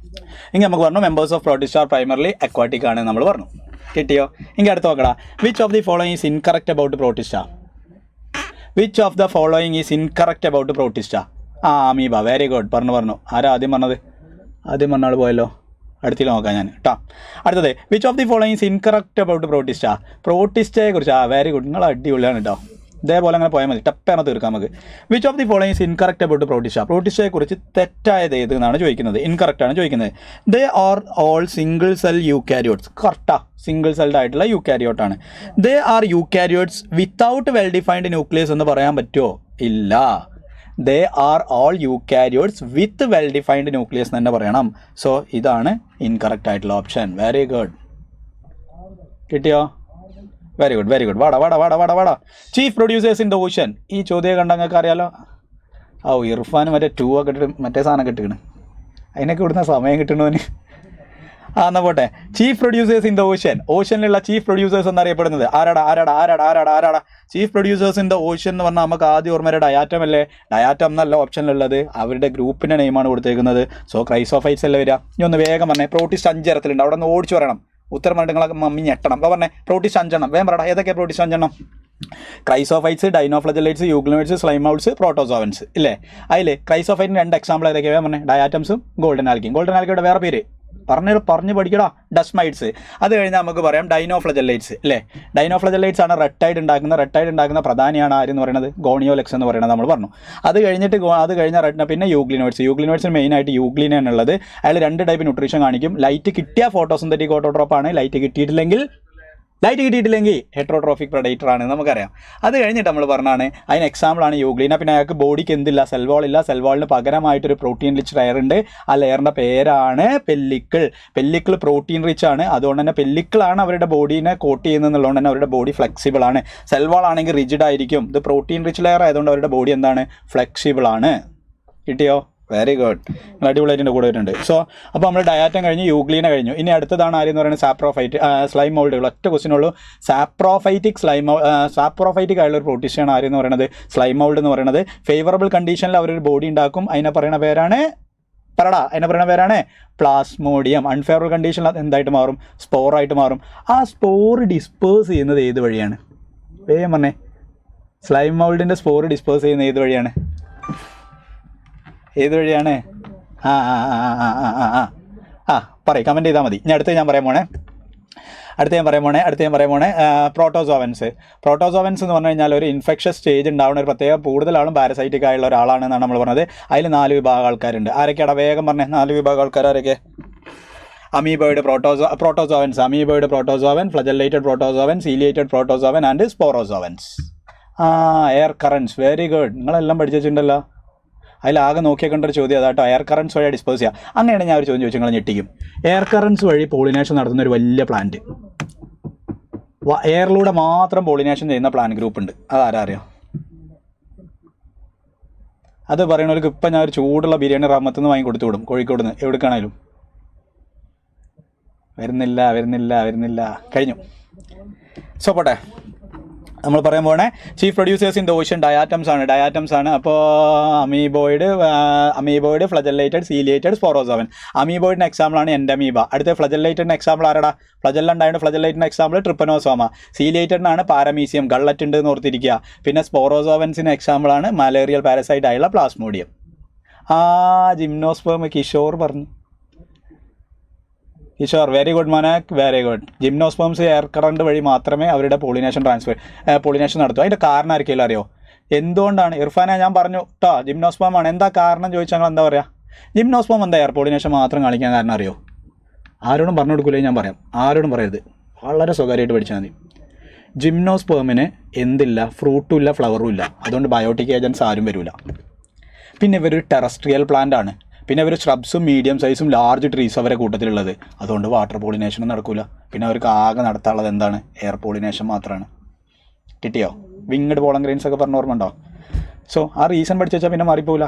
ഇങ്ങനെ നമുക്ക് പറഞ്ഞു members of protista are primarily aquatic ആണ് നമ്മൾ പറഞ്ഞു. കിട്ടിയോ? ഇങ്ങനെ അടുത്ത് നോക്കടാ. Which of the following is incorrect about protista? Amoeba. Very good. പറഞ്ഞു. ആരാ ആദ്യം പറഞ്ഞത്? ആദ്യം പറഞ്ഞ ആൾ പോയല്ലോ. അടുത്തിൽ നോക്കാം ഞാൻ കേട്ടോ. അടുത്തത് which of the following is incorrect about പ്രോട്ടിസ്റ്റയെ കുറിച്ച്. Very good. നിങ്ങൾ അടിപൊളിയാണ് കേട്ടോ. ഇതേപോലെ അങ്ങനെ പോയാൽ മതി, ടപ്പേണ തീർക്കാം നമുക്ക്. Which of the following is incorrect about പ്രോട്ടിസ്റ്റയെ കുറിച്ച് തെറ്റായത് ഏത് എന്നാണ് ചോദിക്കുന്നത്. ഇൻകറക്റ്റ് ആണ് ചോദിക്കുന്നത്. They are all single cell eukaryotes. കറക്റ്റാ, സിംഗിൾ സെൽഡ് ആയിട്ടുള്ള യൂക്കാരിയോട്ട് ആണ്. They are eukaryotes without well defined nucleus എന്ന് പറയാൻ പറ്റുമോ? ഇല്ല. They are all eukaryotes with well defined nucleus തന്നെ പറയണം. സോ ഇതാണ് ഇൻകറക്റ്റ് ആയിട്ടുള്ള ഓപ്ഷൻ. Very good. കിട്ടിയോ? Very good. വാടാ. Chief producers in the ocean. ഈ ചോദ്യം കണ്ട നിങ്ങൾക്ക് അറിയാലോ. ഇർഫാൻ മറ്റേ 2 ഒക്കെ ഇട്ടിട്ട് മറ്റേ സാധനം കിട്ടുകയാണ്. അതിനൊക്കെ ഇവിടുന്ന് സമയം കിട്ടണോന്. എന്നാൽ പോട്ടെ. ചീഫ് പ്രൊഡ്യൂസേഴ്സ് ഇൻ ദ ഓഷ്യനിലുള്ള ചീഫ് പ്രൊഡ്യൂസേഴ്സ് എന്നറിയപ്പെടുന്നത് ആരാടാ? Chief producers in the ocean എന്ന് പറഞ്ഞാൽ നമുക്ക് ആദ്യം ഓർമ്മ വരെ ഡയാറ്റം അല്ലേ. ഡയാറ്റം എന്നല്ല ഓപ്ഷനിലുള്ളത്, അവരുടെ ഗ്രൂപ്പിൻ്റെ നെയിമാണ് കൊടുത്തേക്കുന്നത്. സോ ക്രൈസോഫൈറ്റ്സ് അല്ലേ വരിക. ഇനി ഒന്ന് വേഗം പറഞ്ഞേ. പ്രോട്ടിസ്റ്റ് 5 തരത്തിലുണ്ട്, അവിടെ ഒന്ന് ഓടിച്ചു പറയണം. ഉത്തരം പറഞ്ഞിട്ട് നിങ്ങളെ മമ്മി ഞെട്ടണം. അപ്പോൾ പറഞ്ഞേ പ്രോട്ടിസ്റ്റ് 5 വേഗം പറയടാ. ഏതൊക്കെ പ്രോട്ടിസ്റ്റ് 5? ക്രൈസോഫൈറ്റ്സ്, ഡൈനോഫ്ലജലൈറ്റ്സ്, യൂഗ്ലിനോയിഡ്സ്, സ്ലൈമൗൾസ്, പ്രോട്ടോസോവൻസ് ഇല്ലേ. അതിൽ ക്രൈസോഫൈറ്റിന് 2 എക്സാമ്പിൾ ഏതൊക്കെ വേഗം പറഞ്ഞേ. ഡയാറ്റംസും ഗോൾഡൻ ആൽഗയുടെ വേറെ പേര് പറഞ്ഞു പഠിക്കടാ. ഡസ്മൈഡ്സ്. അത് കഴിഞ്ഞാൽ നമുക്ക് പറയാം ഡൈനോഫ്ലജലൈറ്റ്സ് അല്ലേ. ഡൈനോഫ്ലജലൈറ്റ്സ് ആണ് റെട്ടൈഡ് ഉണ്ടാക്കുന്ന പ്രധാനിയാണ് ആരെന്ന് പറയുന്നത്? ഗോണിയോലെക്സ് എന്ന് പറയുന്നത് നമ്മൾ പറഞ്ഞു. അത് കഴിഞ്ഞ പിന്നെ യൂഗ്ലിനോയിഡ്സിന് മെയിനായിട്ട് യൂഗ്ലിനാണുള്ളത്. അയാൾ 2 ടൈപ്പ് ന്യൂട്രീഷൻ കാണിക്കും. ലൈറ്റ് കിട്ടിയ ഫോട്ടോസിന്തറ്റിക് ഓട്ടോട്രോപ്പാണ്. ലൈറ്റ് കിട്ടിയിട്ടില്ലെങ്കിൽ ഹെട്രോട്രോഫിക് പ്രഡേറ്റർ ആണ് നമുക്കറിയാം. അത് കഴിഞ്ഞിട്ട് നമ്മൾ പറഞ്ഞാണ് അതിന് എക്സാമ്പിളാണ് യൂഗ്ലീന. പിന്നെ അയാൾക്ക് ബോഡിക്ക് എന്തില്ല? സെൽവാളിന് പകരമായിട്ടൊരു പ്രോട്ടീൻ റിച്ച് ലെയർ ഉണ്ട്. ആ ലെയറിൻ്റെ പേരാണ് പെല്ലിക്കിൾ പ്രോട്ടീൻ റിച്ച് ആണ്. അതുകൊണ്ട് തന്നെ പെല്ലിക്കിളാണ് അവരുടെ ബോഡീനെ കോട്ട് ചെയ്യുന്നതെന്നുള്ളതുകൊണ്ട് തന്നെ അവരുടെ ബോഡി ഫ്ലെക്സിബിൾ ആണ്. സെൽവാൾ ആണെങ്കിൽ റിജിഡ് ആയിരിക്കും. ഇത് പ്രോട്ടീൻ റിച്ച് ലെയർ ആയതുകൊണ്ട് അവരുടെ ബോഡി എന്താണ്? ഫ്ലെക്സിബിൾ ആണ്. കിട്ടിയോ? Very good. നിങ്ങൾ അടിപൊളിയായിട്ട് കൂടെ വരുന്നുണ്ട്. സോ അപ്പോൾ നമ്മൾ ഡയാറ്റം കഴിഞ്ഞ് യൂഗ്ലീന കഴിഞ്ഞു. ഇനി അടുത്തതാണ് ആരെന്ന് പറയുന്നത്? സ്ലൈം മൗൾഡുകൾ. ഒറ്റ ക്വസ്റ്റ്യൻ ഉള്ളൂ. സാപ്രോഫൈറ്റിക് ആയുള്ള ഒരു പ്രോട്ടീഷനാണ് ആരെന്ന് പറയുന്നത്? സ്ലൈം മൗൾഡ് എന്ന് പറയുന്നത്. ഫേവറബിൾ കണ്ടീഷനിൽ അവരൊരു ബോഡി ഉണ്ടാക്കും. അതിനെ പറയുന്ന പേരാണ് പറടാ അതിനെ പറയുന്ന പേരാണ് പ്ലാസ്മോഡിയം. അൺഫേവറബിൾ കണ്ടീഷനിൽ അത് എന്തായിട്ട് മാറും? സ്പോറായിട്ട് മാറും. ആ സ്പോർ ഡിസ്പേഴ്സ് ചെയ്യുന്നത് ഏത് വഴിയാണ്? വേഗം പറഞ്ഞേ. സ്ലൈം മൗൾഡിൻ്റെ സ്പോർ ഡിസ്പേഴ്സ് ചെയ്യുന്നത് ഏത് വഴിയാണ്? ഏത് വഴിയാണ്? ആ ആ ആ ആ ആ ആ ആ ആ പറയും, കമൻറ്റ് ചെയ്താൽ മതി. ഞാൻ അടുത്ത് ഞാൻ പറയാൻ പോണേ പ്രോട്ടോസോവൻസ്. പ്രോട്ടോസോവൻസ് എന്ന് പറഞ്ഞു കഴിഞ്ഞാൽ ഒരു ഇൻഫെക്ഷ്യസ് സ്റ്റേജ് ഉണ്ടാവുന്ന ഒരു പ്രത്യേക കൂടുതൽ ആളും പാരസൈറ്റിക് ആയുള്ള ഒരാളാണെന്നാണ് നമ്മൾ പറഞ്ഞത്. അതിൽ 4 വിഭാഗം ആൾക്കാരുണ്ട്. ആരൊക്കെയാണ്? വേഗം പറഞ്ഞേ 4 വിഭാഗം ആൾക്കാർ ആരൊക്കെ? Amoeboid protozoans, amoeboid protozoan, flagellated protozoan, ciliated protozoan and sporozoans. Air currents. Very good, നിങ്ങളെല്ലാം പഠിച്ചിട്ടുണ്ടല്ലോ. അതിലാകെ നോക്കിയാൽ കണ്ടൊരു ചോദ്യം അതാട്ടോ, എയർ കറൻസ് വഴി ഡിസ്പോസ് ചെയ്യുക. അങ്ങനെയാണ് ഞാൻ ഒരു ചോദ്യം ചോദിച്ചു, നിങ്ങൾ ഞെട്ടിക്കും. എയർ കറൻസ് വഴി പോളിനേഷൻ നടത്തുന്ന ഒരു വലിയ പ്ലാന്റ്, എയറിലൂടെ മാത്രം പോളിനേഷൻ ചെയ്യുന്ന പ്ലാന്റ് ഗ്രൂപ്പ് ഉണ്ട്. അതാരാ അറിയോ? അത് പറയണവർക്ക് ഇപ്പം ഞാൻ ഒരു ചൂടുള്ള ബിരിയാണി റഹ്മത്തുനിന്ന് വാങ്ങി കൊടുത്തു വിടും, കോഴിക്കോട് നിന്ന് എവിടേക്കാണേലും. വരുന്നില്ല. കഴിഞ്ഞു. സോ പോട്ടെ, നമ്മൾ പറയാൻ പോകണേ chief producers in the ocean diatoms ആണ്. അപ്പോൾ അമീബോയിഡ്, ഫ്ലജല്ലേറ്റഡ്, സീലിയേറ്റഡ്, സ്പോറോസോവൻ. അമീബോയിഡിന് എക്സാമ്പിളാണ് എൻഡമീബ. അടുത്ത ഫ്ലജല്ലേറ്റഡിന് എക്സാമ്പിൾ ആരടാ? ഫ്ലജല്ല ഉണ്ടായിട്ട് ഫ്ലജല്ലേറ്റിന് എക്സാമ്പിൾ ട്രിപ്പനോസോമ. സീലിയേറ്റഡിനാണ് പാരമീസിയം, ഗള്ളറ്റ് ഉണ്ട് എന്ന് ഓർത്തിരിക്കുക. പിന്നെ സ്പോറോസോവൻസിന് എക്സാമ്പിളാണ് മലേറിയൽ പാരസൈറ്റ് ആയുള്ള പ്ലാസ്മോഡിയം. ജിംനോസ്പേം കിഷോർ പറഞ്ഞു. കിഷോർ, വെരി ഗുഡ് മോനാക്, very good. Gymnosperms air current വഴി മാത്രമേ അവരുടെ പോളിനേഷൻ നടത്തൂ. അതിൻ്റെ കാരണം ആർക്കെങ്കിലും അറിയോ? എന്തുകൊണ്ടാണ്? ഇർഫാനെ ഞാൻ പറഞ്ഞു കേട്ടോ, ജിംനോസ്പേം ആണ്. എന്താ കാരണം ചോദിച്ചാൽ ഞങ്ങൾ എന്താ പറയുക? ജിംനോസ്പേം എന്താ എയർ പോളിനേഷൻ മാത്രം കാണിക്കാൻ കാരണം അറിയോ? ആരോടും പറഞ്ഞു കൊടുക്കില്ലേ, ഞാൻ പറയാം. ആരോടും പറയരുത്, വളരെ സ്വകാര്യമായിട്ട് പഠിച്ചാൽ മതി. ജിംനോസ്പേമിന് എന്തില്ല? ഫ്രൂട്ടും ഇല്ല, ഫ്ലവറും ഇല്ല. അതുകൊണ്ട് ബയോട്ടിക് ഏജൻസ് ആരും വരില്ല. പിന്നെ ഇവരൊരു ടെറസ്ട്രിയൽ പ്ലാന്റ് ആണ്. പിന്നെ അവർ ഷ്രബ്സും മീഡിയം സൈസും ലാർജ് ട്രീസ് അവരെ കൂട്ടത്തിലുള്ളത്. അതുകൊണ്ട് വാട്ടർ പോളിനേഷനും നടക്കില്ല. പിന്നെ അവർക്ക് ആകെ നടത്താനുള്ളത് എന്താണ്? എയർ പോളിനേഷൻ മാത്രമാണ്. കിട്ടിയോ? വിങ്ഡ് പോളൻ ഗ്രെയിൻസ് ഒക്കെ പറഞ്ഞ ഓർമ്മ ഉണ്ടോ? സോ ആ റീസൺ പഠിച്ചു വെച്ചാൽ പിന്നെ മാറിപ്പോവില്ല.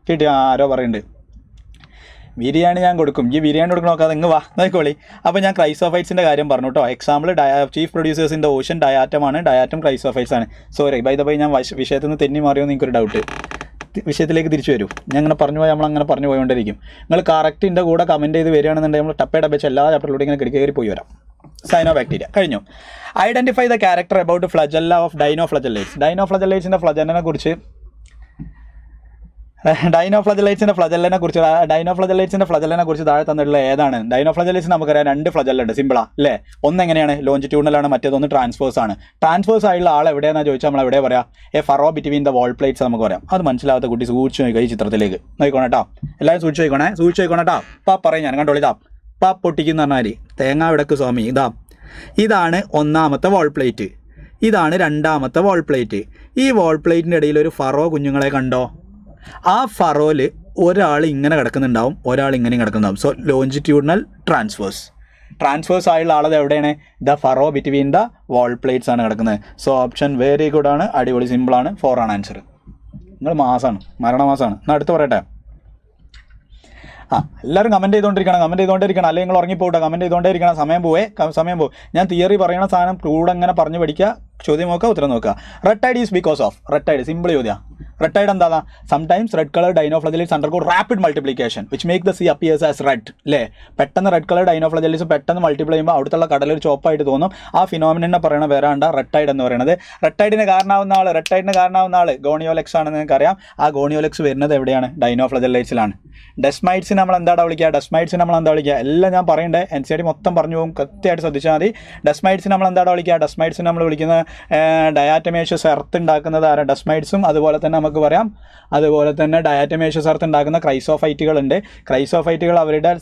കിട്ടിയോ? ആരോ പറയുന്നുണ്ട് ബിരിയാണി ഞാൻ കൊടുക്കും. ഈ ബിരിയാണി കൊടുക്കണ നോക്കാതെ ഇങ്ങ് വാ നോക്കോളി. അപ്പോൾ ഞാൻ ക്രൈസോഫൈറ്റ്സിൻ്റെ കാര്യം പറഞ്ഞു കേട്ടോ. Example chief producers in the ocean ഡയാറ്റമാണ്. ഡയാറ്റം ക്രൈസോഫൈറ്റ്സ് ആണ്. സോറി ബൈ ദ ബൈ, ഞാൻ വിഷയത്തിൽ നിന്ന് തെന്നി മാറിയോ എന്ന് എനിക്കൊരു ഡൗട്ട്. വിഷയത്തിലേക്ക് തിരിച്ചു വരും. ഞാൻ അങ്ങനെ പറഞ്ഞു പോയി, നമ്മളങ്ങനെ പറഞ്ഞു പോയിക്കൊണ്ടിരിക്കും. നിങ്ങൾ കറക്റ്റിൻ്റെ കൂടെ കമൻറ്റ് ചെയ്ത് വരികയാണെന്നുണ്ടെങ്കിൽ നമ്മൾ ടപ്പേ വെച്ച് എല്ലാ ചാപ്റ്ററിലൂടെ ഇങ്ങനെ കയറി പോയി വരാം. സൈനോ ബാക്ടീരിയ കഴിഞ്ഞു. Identify the character about flagella of dinoflagellates. ഡൈനോഫ്ലജല്ലേറ്റ്സിൻ്റെ ഫ്ലജല്ലിനെ കുറിച്ച് താഴെ തന്നിട്ടുള്ള ഏതാണ്? ഡൈനോഫ്ലജല്ലേറ്റ്സ് നമുക്കറിയാം 2 ഫ്ലജല്ലുണ്ട്. സിമ്പിളാ അല്ലേ? ഒന്നെങ്ങനെയാണ്? ലോഞ്ചിറ്റ്യൂണലാണ്, മറ്റേതൊന്ന് ട്രാൻസ്ഫേഴ്സ് ആണ്. ട്രാൻസ്ഫേഴ്സ് ആയുള്ള ആൾ എവിടെയാണെന്ന് ചോദിച്ചാൽ നമ്മൾ എവിടെ പറയാം? Furrow between the wall plates നമുക്ക് പറയാം. അത് മനസ്സിലാവാത്ത കുട്ടി സൂക്ഷിച്ച് നോക്കുക ഈ ചിത്രത്തിലേക്ക് നോക്കണം കേട്ടോ. എല്ലാവരും സൂക്ഷിച്ച് നോക്കണം കേട്ടോ. പറയും ഞാൻ കണ്ടോളി. പൊട്ടിക്കുന്ന പറഞ്ഞാൽ തേങ്ങ വിടക്ക് സ്വാമി. ഇതാണ് 1ാമത്തെ വാൾ പ്ലേറ്റ്, ഇതാണ് 2ാമത്തെ വാൾ പ്ലേറ്റ്. ഈ വാൾ പ്ലേറ്റിൻ്റെ ഇടയിൽ ഒരു ഫറോ കുഞ്ഞുങ്ങളെ കണ്ടോ? ആ ഫറോയിൽ ഒരാൾ ഇങ്ങനെ കിടക്കുന്നുണ്ടാവും, ഒരാൾ ഇങ്ങനെയും കിടക്കുന്നുണ്ടാവും. സോ ലോഞ്ചിറ്റ്യൂഡിനൽ ട്രാൻസ്ഫേഴ്സ് ആയുള്ള ആളത് എവിടെയാണ്? The furrow between the wall plates ആണ് കിടക്കുന്നത്. സോ ഓപ്ഷൻ വെരി ഗുഡ് ആണ്, അടിപൊളി, സിമ്പിളാണ്. 4 ആണ് ആൻസർ. നിങ്ങൾ മാസമാണ്, മരണമാസമാണ്. എന്നാൽ അടുത്ത് പറയട്ടെ. എല്ലാവരും കമൻറ്റ് ചെയ്തുകൊണ്ടിരിക്കണം, അല്ലെങ്കിൽ നിങ്ങൾ ഉറങ്ങിപ്പോട്ടെ. കമൻറ്റ് ചെയ്തുകൊണ്ടേയിരിക്കണം. സമയം പോവും. ഞാൻ തിയറി പറയുന്ന സാധനം കൂടെ അങ്ങനെ പറഞ്ഞു പഠിക്കുക. ചോദ്യം നോക്കുക, ഉത്തരം നോക്കുക. Red tide is because of. Red tide simple ചോദ്യം. റെഡ് ടൈഡ് എന്താ? Sometimes red colour dinoflagellates undergo rapid multiplication which make the sea appears as red. അല്ലേ? പെട്ടെന്ന് റെഡ് കളർ ഡൈനോഫ്ലജല്ലേറ്റ്സ് പെട്ടെന്ന് മൾട്ടിപ്ലൈ ചെയ്യുമ്പോൾ അവിടുത്തെ കടൽ ഒരു ചോപ്പായിട്ട് തോന്നും. ആ ഫിനോമിനെ പറയുന്ന പേരാണ് റെഡ് ടൈഡ് എന്ന് പറയുന്നത്. റെഡ് ടൈഡിന് കാരണമാവുന്ന ആൾ ഗോണിയോലെക്സ് ആണെന്ന് നിങ്ങൾക്കറിയാം. ആ ഗോണിയോലെക്സ് വരുന്നത് എവിടെയാണ്? ഡൈനോഫ്ലജല്ലേറ്റ്സിലാണ്. ഡെസ്മൈറ്റ്സിന് നമ്മൾ എന്താ വിളിക്കുക? എല്ലാം ഞാൻ പറയണ്ടേ, NCERT മൊത്തം പറഞ്ഞു പോകും, കൃത്യമായിട്ട് ശ്രദ്ധിച്ചാൽ മതി. ഡെസ്മൈറ്റ്സിന് നമ്മൾ എന്താ വിളിക്കുക? ഡെസ്മൈറ്റ്സിന് നമ്മൾ വിളിക്കുന്ന ഡയാറ്റമേഷ്യസ് എർത്ത് ഉണ്ടാക്കുന്നത് ആരാ? ഡെസ്മൈറ്റ്സും. അതുപോലെ തന്നെ നമുക്ക് പറയാം, അതുപോലെ തന്നെ ഡയാറ്റമേഷ്യസ് എർത്ത് ഉണ്ടാക്കുന്ന ക്രൈസോഫൈറ്റുകളുണ്ട്. ക്രൈസോഫൈറ്റുകൾ അവരുടെ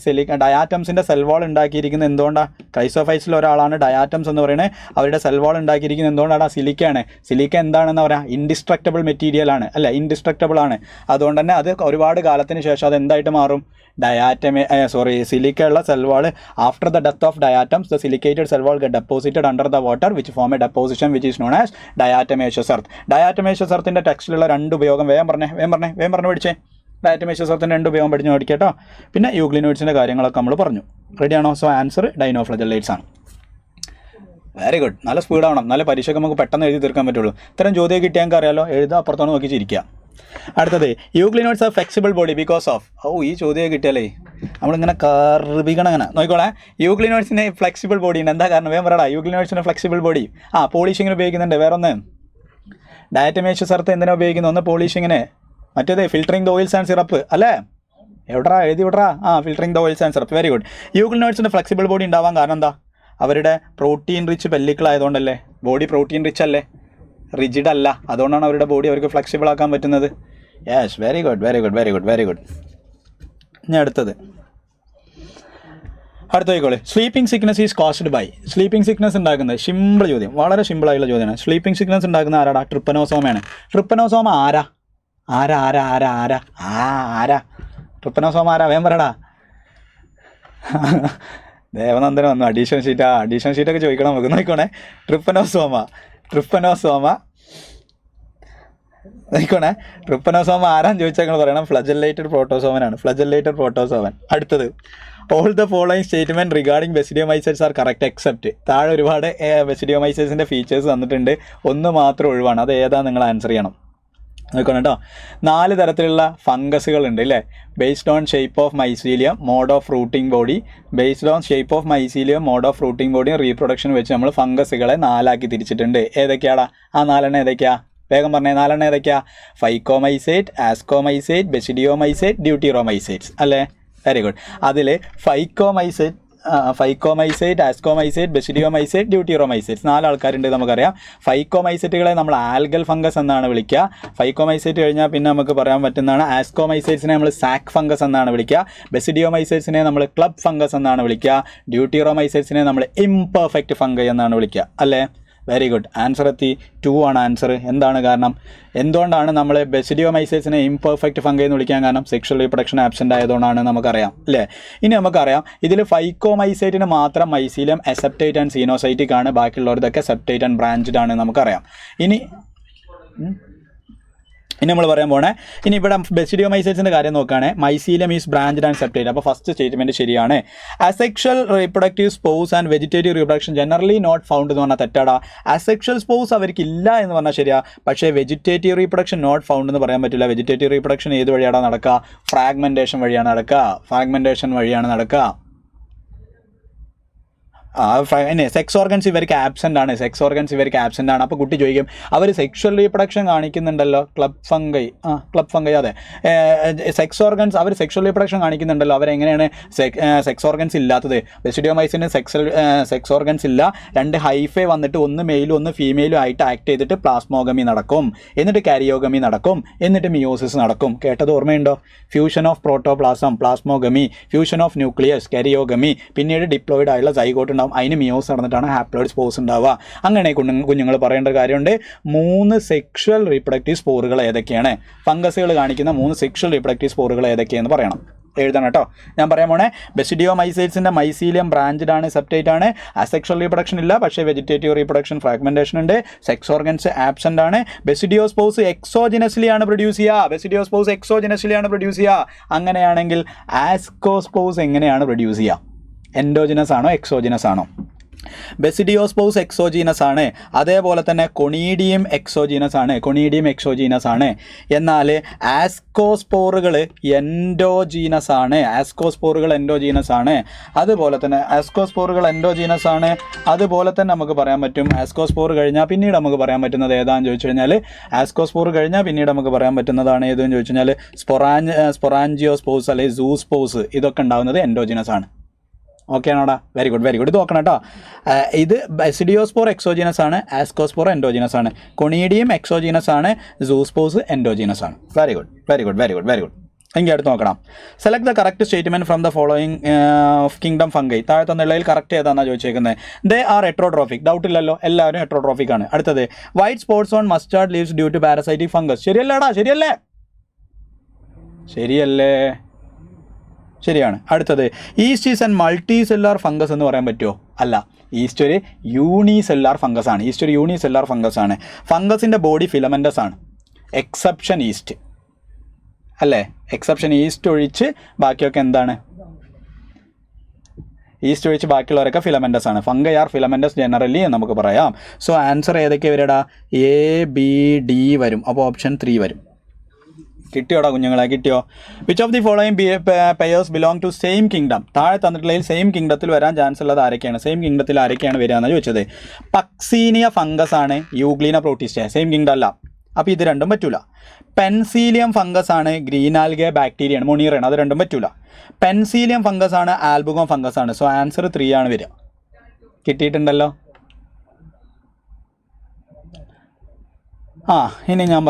ഡയാറ്റംസിൻ്റെ സെൽ വാൾ ഉണ്ടാക്കിയിരിക്കുന്നത് എന്തുകൊണ്ടാണ്? ക്രൈസോഫൈറ്റ്സിൽ ഒരാളാണ് ഡയാറ്റംസ് എന്ന് പറയുന്നത്. അവരുടെ സെൽ വാൾ ഉണ്ടാക്കിയിരിക്കുന്നത് എന്തുകൊണ്ടാണ്? സിലിക്കയാണ്. സിലിക്ക എന്താണെന്ന് പറയാം? ഇൻഡിസ്ട്രക്റ്റബിൾ മെറ്റീരിയൽ ആണ്, അല്ല ഇൻഡിസ്ട്രക്റ്റബിൾ ആണ്. അതുകൊണ്ട് തന്നെ അത് ഒരുപാട് കാലത്തിന് ശേഷം അത് എന്തായിട്ട് മാറും? സിലിക്കയുള്ള cell wall after the death of diatoms the silicated cell wall get deposited under the water which form a deposition which is known as diatomaceous earth. Diatomaceous എർത്തിൻ്റെ ടെക്സ്റ്റിലുള്ള 2 ഉപയോഗം വേഗം പറഞ്ഞു പഠിച്ചേ. ഡയാറ്റമേഷ്യസ് എർത്തിൻ്റെ 2 ഉപയോഗം പഠിച്ച് പഠിക്കട്ടോ. പിന്നെ യൂഗ്ലിനോയിഡ്സിൻ്റെ കാര്യങ്ങളൊക്കെ നമ്മൾ പറഞ്ഞു. റെഡിയാണോ? സോ ആൻസർ ഡൈനോഫ്ലജല്ലേറ്റ്സ് ആണ്. Very good. നല്ല സ്പീഡാവണം, നല്ല പരീക്ഷയ്ക്ക് നമുക്ക് പെട്ടെന്ന് എഴുതി തീർക്കാൻ പറ്റുള്ളൂ. ഇത്തരം ചോദ്യം കിട്ടിയാൽ അറിയാലോ, എഴുതാ അപ്പുറത്തോണ് നോക്കി ചിരിക്കുക. അടുത്തത് euglenoids R flexible body because of. ഈ ചോദ്യം കിട്ടിയാലേ നമ്മളിങ്ങനെ കർബിക്കണം അങ്ങനെ നോക്കിക്കോളെ. യൂഗ്ലിനോയിഡ്സിന് ഫ്ലെക്സിബിൾ ബോഡി ഉണ്ട്. എന്താ കാരണം? വേഗം പറയടാ. യൂഗ്ലിനോയിഡ്സിന് ഫ്ലെക്സിബിൾ ബോഡി പോളിഷിങ്ങിന് ഉപയോഗിക്കുന്നുണ്ട്. വേറെ ഒന്ന് ഡയറ്റമേഷ്യസ് എർത്ത് എന്തിനാണ് ഉപയോഗിക്കുന്നത്? ഒന്ന് പോളിഷിങ്ങിന്, മറ്റേത് filtering the oils and syrup അല്ലേ? എവിടാ എഴുതി വിടറാ? Filtering the oils and syrup. Very good. യൂഗ്ലിനോയിഡ്സിൻ്റെ ഫ്ലെക്സിബിൾ ബോഡി ഉണ്ടാവാൻ കാരണം എന്താ? അവരുടെ പ്രോട്ടീൻ റിച്ച് പെല്ലിക്കിളായതുകൊണ്ടല്ലേ. ബോഡി പ്രോട്ടീൻ റിച്ച് അല്ലേ, റിജിഡ് അല്ല. അതുകൊണ്ടാണ് അവരുടെ ബോഡി അവർക്ക് ഫ്ലെക്സിബിൾ ആക്കാൻ പറ്റുന്നത്. Yes, very good very good very good very good. ഇനി അടുത്ത നോക്കിക്കോളെ. Sleeping sickness is caused by. Sleeping sickness ഉണ്ടാക്കുന്നത്, സിമ്പിൾ ചോദ്യം, വളരെ സിമ്പിളായിട്ടുള്ള ചോദ്യമാണ്. സ്ലീപ്പിംഗ് സിക്നസ് ഉണ്ടാക്കുന്ന ആരാടാ? ട്രിപ്പനോസോമയാണ്. ട്രിപ്പനോസോമ ആരാ? ആരാ ആരാ ആരാ ആരാ ആരാ ട്രിപ്പനോസോമ ആരാ? വേഗം പറയടാ. ദേവനന്ദനം വന്നു. അഡീഷൻ ഷീറ്റൊക്കെ ചോദിക്കണം നമുക്ക്. നോക്കണേ. ട്രിപ്പനോസോമ ആരാന്ന് ചോദിച്ചാൽ നിങ്ങൾ പറയണം ഫ്ലജല്ലേറ്റഡ് പ്രോട്ടോസോമനാണ്. Flagellated protozoan. അടുത്തത് all the following statement regarding basidiomycetes are correct except. താഴെ ഒരുപാട് ബെസിഡിയോമൈസൈറ്റ്സിൻ്റെ ഫീച്ചേഴ്സ് തന്നിട്ടുണ്ട്, ഒന്ന് മാത്രം ഒഴിവാണ്. അത് ഏതാ നിങ്ങൾ ആൻസർ ചെയ്യണം. നോക്കണം കേട്ടോ. 4 തരത്തിലുള്ള ഫംഗസുകളുണ്ട് അല്ലേ? Based on shape of mycelium, mode of fruiting body. Based on shape of mycelium, mode of fruiting ബോഡിയും റീപ്രൊഡക്ഷൻ വെച്ച് നമ്മൾ ഫംഗസുകളെ 4ആക്കി തിരിച്ചിട്ടുണ്ട്. ഏതൊക്കെയാടാ ആ 4 ഏതൊക്കെയാ? വേഗം പറഞ്ഞേ. 4 ഏതൊക്കെയാ? ഫൈക്കോമൈസേറ്റ്, ആസ്കോമൈസേറ്റ്, ബെസിഡിയോമൈസേറ്റ്, ഡ്യൂട്ടിറോമൈസേറ്റ്സ് അല്ലേ? Very good. അതിൽ ഫൈക്കോമൈസേറ്റ്, ആസ്കോമൈസേറ്റ്, ബെസിഡിയോമൈസേറ്റ്, ഡ്യൂട്ടിറോമൈസേറ്റ്സ് 4 ആൾക്കാരുണ്ട് നമുക്കറിയാം. ഫൈക്കോമൈസേറ്റുകളെ നമ്മൾ ആൽഗൽ ഫംഗസ് എന്നാണ് വിളിക്കുക. ഫൈക്കോമൈസേറ്റ് കഴിഞ്ഞാൽ പിന്നെ നമുക്ക് പറയാൻ പറ്റുന്നതാണ് ആസ്കോമൈസേറ്റ്സിനെ നമ്മൾ സാക്ക് ഫംഗസ് എന്നാണ് വിളിക്കുക. ബെസിഡിയോമൈസേറ്റ്സിനെ നമ്മൾ ക്ലബ് ഫംഗസ് എന്നാണ് വിളിക്കുക. ഡ്യൂട്ടിറോമൈസേറ്റ്സിനെ നമ്മൾ ഇംപെർഫെക്റ്റ് ഫംഗൈ എന്നാണ് വിളിക്കുക അല്ലേ? Very good. ആൻസർ എത്തി. 2 ആണ് ആൻസർ. എന്താണ് കാരണം? എന്തുകൊണ്ടാണ് നമ്മൾ ബെസിഡിയോമൈസൈറ്റ്സിനെ ഇംപെർഫെക്റ്റ് ഫംഗൈ എന്ന് വിളിക്കാൻ കാരണം? സെക്ഷൽ റീപ്രൊഡക്ഷൻ ആബ്സെൻ്റ് ആയതുകൊണ്ടാണ് നമുക്കറിയാം അല്ലേ? ഇനി നമുക്കറിയാം ഇതിൽ ഫൈക്കോമൈസൈറ്റിന് മാത്രം മൈസീലിയം അസെപ്റ്റേറ്റ് ആൻഡ് സീനോസൈറ്റിക് ആണ്, ബാക്കിയുള്ളവരതൊക്കെ സെപ്റ്റേറ്റ് ആൻഡ് ബ്രാഞ്ച്ഡ് ആണ് നമുക്കറിയാം. ഇനി നമ്മൾ പറയാൻ പോണേ. ഇനി ഇവിടെ ബെസിഡിയോമൈസൈറ്റ്സിൻ്റെ കാര്യം നോക്കുകയാണെങ്കിൽ mycelium is branched and separate. അപ്പോൾ ഫസ്റ്റ് സ്റ്റേറ്റ്മെൻറ്റ് ശരിയാണ്. Asexual reproductive spores and vegetative reproduction generally not found എന്ന് പറഞ്ഞാൽ തെറ്റാടാ. അസെക്ഷൽ സ്പോസ് അവർക്കില്ല എന്ന് പറഞ്ഞാൽ ശരിയാ. പക്ഷേ വെജിറ്റേറ്റീവ് റീപ്രൊഡക്ഷൻ നോട്ട് ഫൗണ്ട് എന്ന് പറയാൻ പറ്റില്ല. വെജിറ്റേറ്റീവ് റീപ്രൊഡക്ഷൻ ഏത് വഴിയാണ് നടക്കുക? ഫ്രാഗ്മെൻറ്റേഷൻ വഴിയാണ് നടക്കുക. സെക്സ് ഓർഗൻസ് ഇവർക്ക് ആബ്സെൻ്റ് ആണ്. അപ്പോൾ കുട്ടി ചോദിക്കും അവർ സെക്ഷൽ റീപ്രൊഡക്ഷൻ കാണിക്കുന്നുണ്ടല്ലോ, ക്ലബ് ഫംഗൈ അതെ, സെക്സ് ഓർഗൻസ് അവർ സെക്ഷൽ റീപ്രൊഡക്ഷൻ കാണിക്കുന്നുണ്ടല്ലോ, അവരെങ്ങനെയാണ് സെക്സ് ഓർഗൻസ് ഇല്ലാത്തത്? ബെസിഡിയോമൈസിന് സെക്സ് ഓർഗൻസ് ഇല്ല. 2 ഹൈഫേ വന്നിട്ട് ഒന്ന് മെയിലും ഒന്ന് ഫീമെയിലും ആയിട്ട് ആക്ട് ചെയ്തിട്ട് പ്ലാസ്മോഗമി നടക്കും, എന്നിട്ട് കാരിയോഗമി നടക്കും, എന്നിട്ട് മിയോസിസ് നടക്കും. കേട്ടത് ഓർമ്മയുണ്ടോ? Fusion of protoplasm, plasmogamy, fusion of nucleus, karyogamy, പിന്നീട് ഡിപ്ലോയിഡ് ആയുള്ള സൈഗോട്ട്. അതിന് മിയോസ് നടന്നിട്ടാണ് ഹാപ്ലോയിഡ് സ്പോർസ് ഉണ്ടാവുക. അങ്ങനെ കുഞ്ഞുങ്ങൾ പറയേണ്ട കാര്യമുണ്ട്. 3 സെക്ഷൽ റീപ്രൊഡക്റ്റീവ് സ്പോറുകൾ ഏതൊക്കെയാണ്? ഫംഗസുകൾ കാണിക്കുന്ന 3 സെക്ഷൽ റീപ്രൊഡക്റ്റീവ് സ്പോറുകൾ ഏതൊക്കെയാണെന്ന് പറയണം. എഴുതണം കേട്ടോ. ഞാൻ പറയാൻ പോണേ. ബെസിഡിയോമൈസൈറ്റ്സിൻ്റെ മൈസീലിയം ബ്രാഞ്ച്ഡ് ആണ്, സെപ്റ്റേറ്റ് ആണ്. അസെക്ഷൽ റീപ്രൊഡക്ഷൻ ഇല്ല, പക്ഷേ വെജിറ്റേറ്റീവ് റീപ്രൊഡക്ഷൻ ഫ്രാഗ്മെൻറ്റേഷൻ ഉണ്ട്. സെക്സ് ഓർഗൻസ് ആബ്സെൻ്റ് ആണ്. ബെസിഡിയോസ്പോസ് എക്സോജിനസ്ലി ആണ് പ്രൊഡ്യൂസ് ചെയ്യുക. അങ്ങനെയാണെങ്കിൽ ആസ്കോസ്പോസ് എങ്ങനെയാണ് പ്രൊഡ്യൂസ് ചെയ്യുക? എൻഡോജിനസ് ആണോ എക്സോജിനസ് ആണോ? ബെസിഡിയോസ്പോസ് എക്സോജീനസ് ആണ്. അതേപോലെ തന്നെ കൊണീഡിയം എക്സോജീനസ് ആണ്. എന്നാൽ ആസ്കോസ്പോറുകൾ എൻഡോജീനസ് ആണ്. അതുപോലെ തന്നെ നമുക്ക് പറയാൻ പറ്റും ആസ്കോസ്പോർ കഴിഞ്ഞാൽ പിന്നീട് നമുക്ക് പറയാൻ പറ്റുന്നത് ഏതാണെന്ന് ചോദിച്ചു കഴിഞ്ഞാൽ നമുക്ക് പറയാൻ പറ്റുന്നതാണ് ഏതെന്ന് ചോദിച്ചു കഴിഞ്ഞാൽ സ്പൊറാഞ്ചിയോസ്പോസ് അല്ലെങ്കിൽ സൂസ്പോസ്. ഇതൊക്കെ ഉണ്ടാകുന്നത് എൻഡോജീനസ് ആണ്. ഓക്കെ ആണോടാ? Very good. ഇത് നോക്കണം കേട്ടോ. ഇത് ബെസിഡിയോസ്പോർ എക്സോജീനസ് ആണ്, ആസ്കോസ്പോർ എൻഡോജീനസ് ആണ്. കൊണീഡിയം എക്സോജീനസ് ആണ്, സൂസ്പോസ് എൻഡോജീനസ് ആണ്. Very good. എങ്കിൽ അടുത്ത് നോക്കണം. Select the correct statement from the following kingdom fungi. താഴെ തന്നുള്ളതിൽ കറക്റ്റ് ഏതാണെന്നാണ് ചോദിച്ചേക്കുന്നത്. They are heterotrophic. ഡൗട്ട് ഇല്ലല്ലോ, എല്ലാവരും ഹെട്രോട്രോഫിക് ആണ്. അടുത്തത് white spots on mustard leaves due to parasitic fungus. ശരിയാണ്. അടുത്തത് yeast is and multicellular fungus എന്ന് പറയാൻ പറ്റുമോ? അല്ല, ഈസ്റ്റ് ഒരു യൂണിസെല്ലുലാർ ഫംഗസ് ആണ്. ഫംഗസിൻ്റെ ബോഡി ഫിലമെൻ്റസ് ആണ്. എക്സെപ്ഷൻ ഈസ്റ്റ് അല്ലേ? എക്സെപ്ഷൻ ഈസ്റ്റ് ഒഴിച്ച് ബാക്കിയൊക്കെ എന്താണ്? ഈസ്റ്റ് ഒഴിച്ച് ബാക്കിയുള്ളവരൊക്കെ ഫിലമെൻ്റസ് ആണ്. ഫംഗൈ ആർ ഫിലമെൻ്റസ് ജനറലി എന്ന് നമുക്ക് പറയാം. സോ ആൻസർ ഏതൊക്കെ വരെടാ? A, B, D വരും. അപ്പോൾ ഓപ്ഷൻ 3 വരും. കിട്ടിയോടാ കുഞ്ഞുങ്ങളെ, കിട്ടിയോ? Which of the following pairs belong to same kingdom? താഴെ തന്നിട്ടുള്ളതിൽ സെയിം കിങ്ഡത്തിൽ വരാൻ ചാൻസ് ഉള്ളത് ആരൊക്കെയാണ്? സെയിം കിങ്ഡത്തിൽ ആരൊക്കെയാണ് വരിക എന്ന് ചോദിച്ചത്. പക്സീനിയ ഫംഗസ് ആണ്, യൂഗ്ലീന പ്രോട്ടിസ്റ്റ. സെയിം കിങ്ഡം അല്ല, അപ്പോൾ ഇത് രണ്ടും പറ്റൂല. പെൻസീലിയം ഫംഗസ് ആണ്, ഗ്രീൻ ആൽഗെ ബാക്ടീരിയ ആണ്, മൊണീറയാണ്, അത് രണ്ടും പറ്റൂല. പെൻസീലിയം ഫംഗസ് ആണ്, ആൽബുഗം ഫംഗസ് ആണ്. സോ ആൻസർ 3 ആണ് വരിക. കിട്ടിയിട്ടുണ്ടല്ലോ. ഇനി ഞാൻ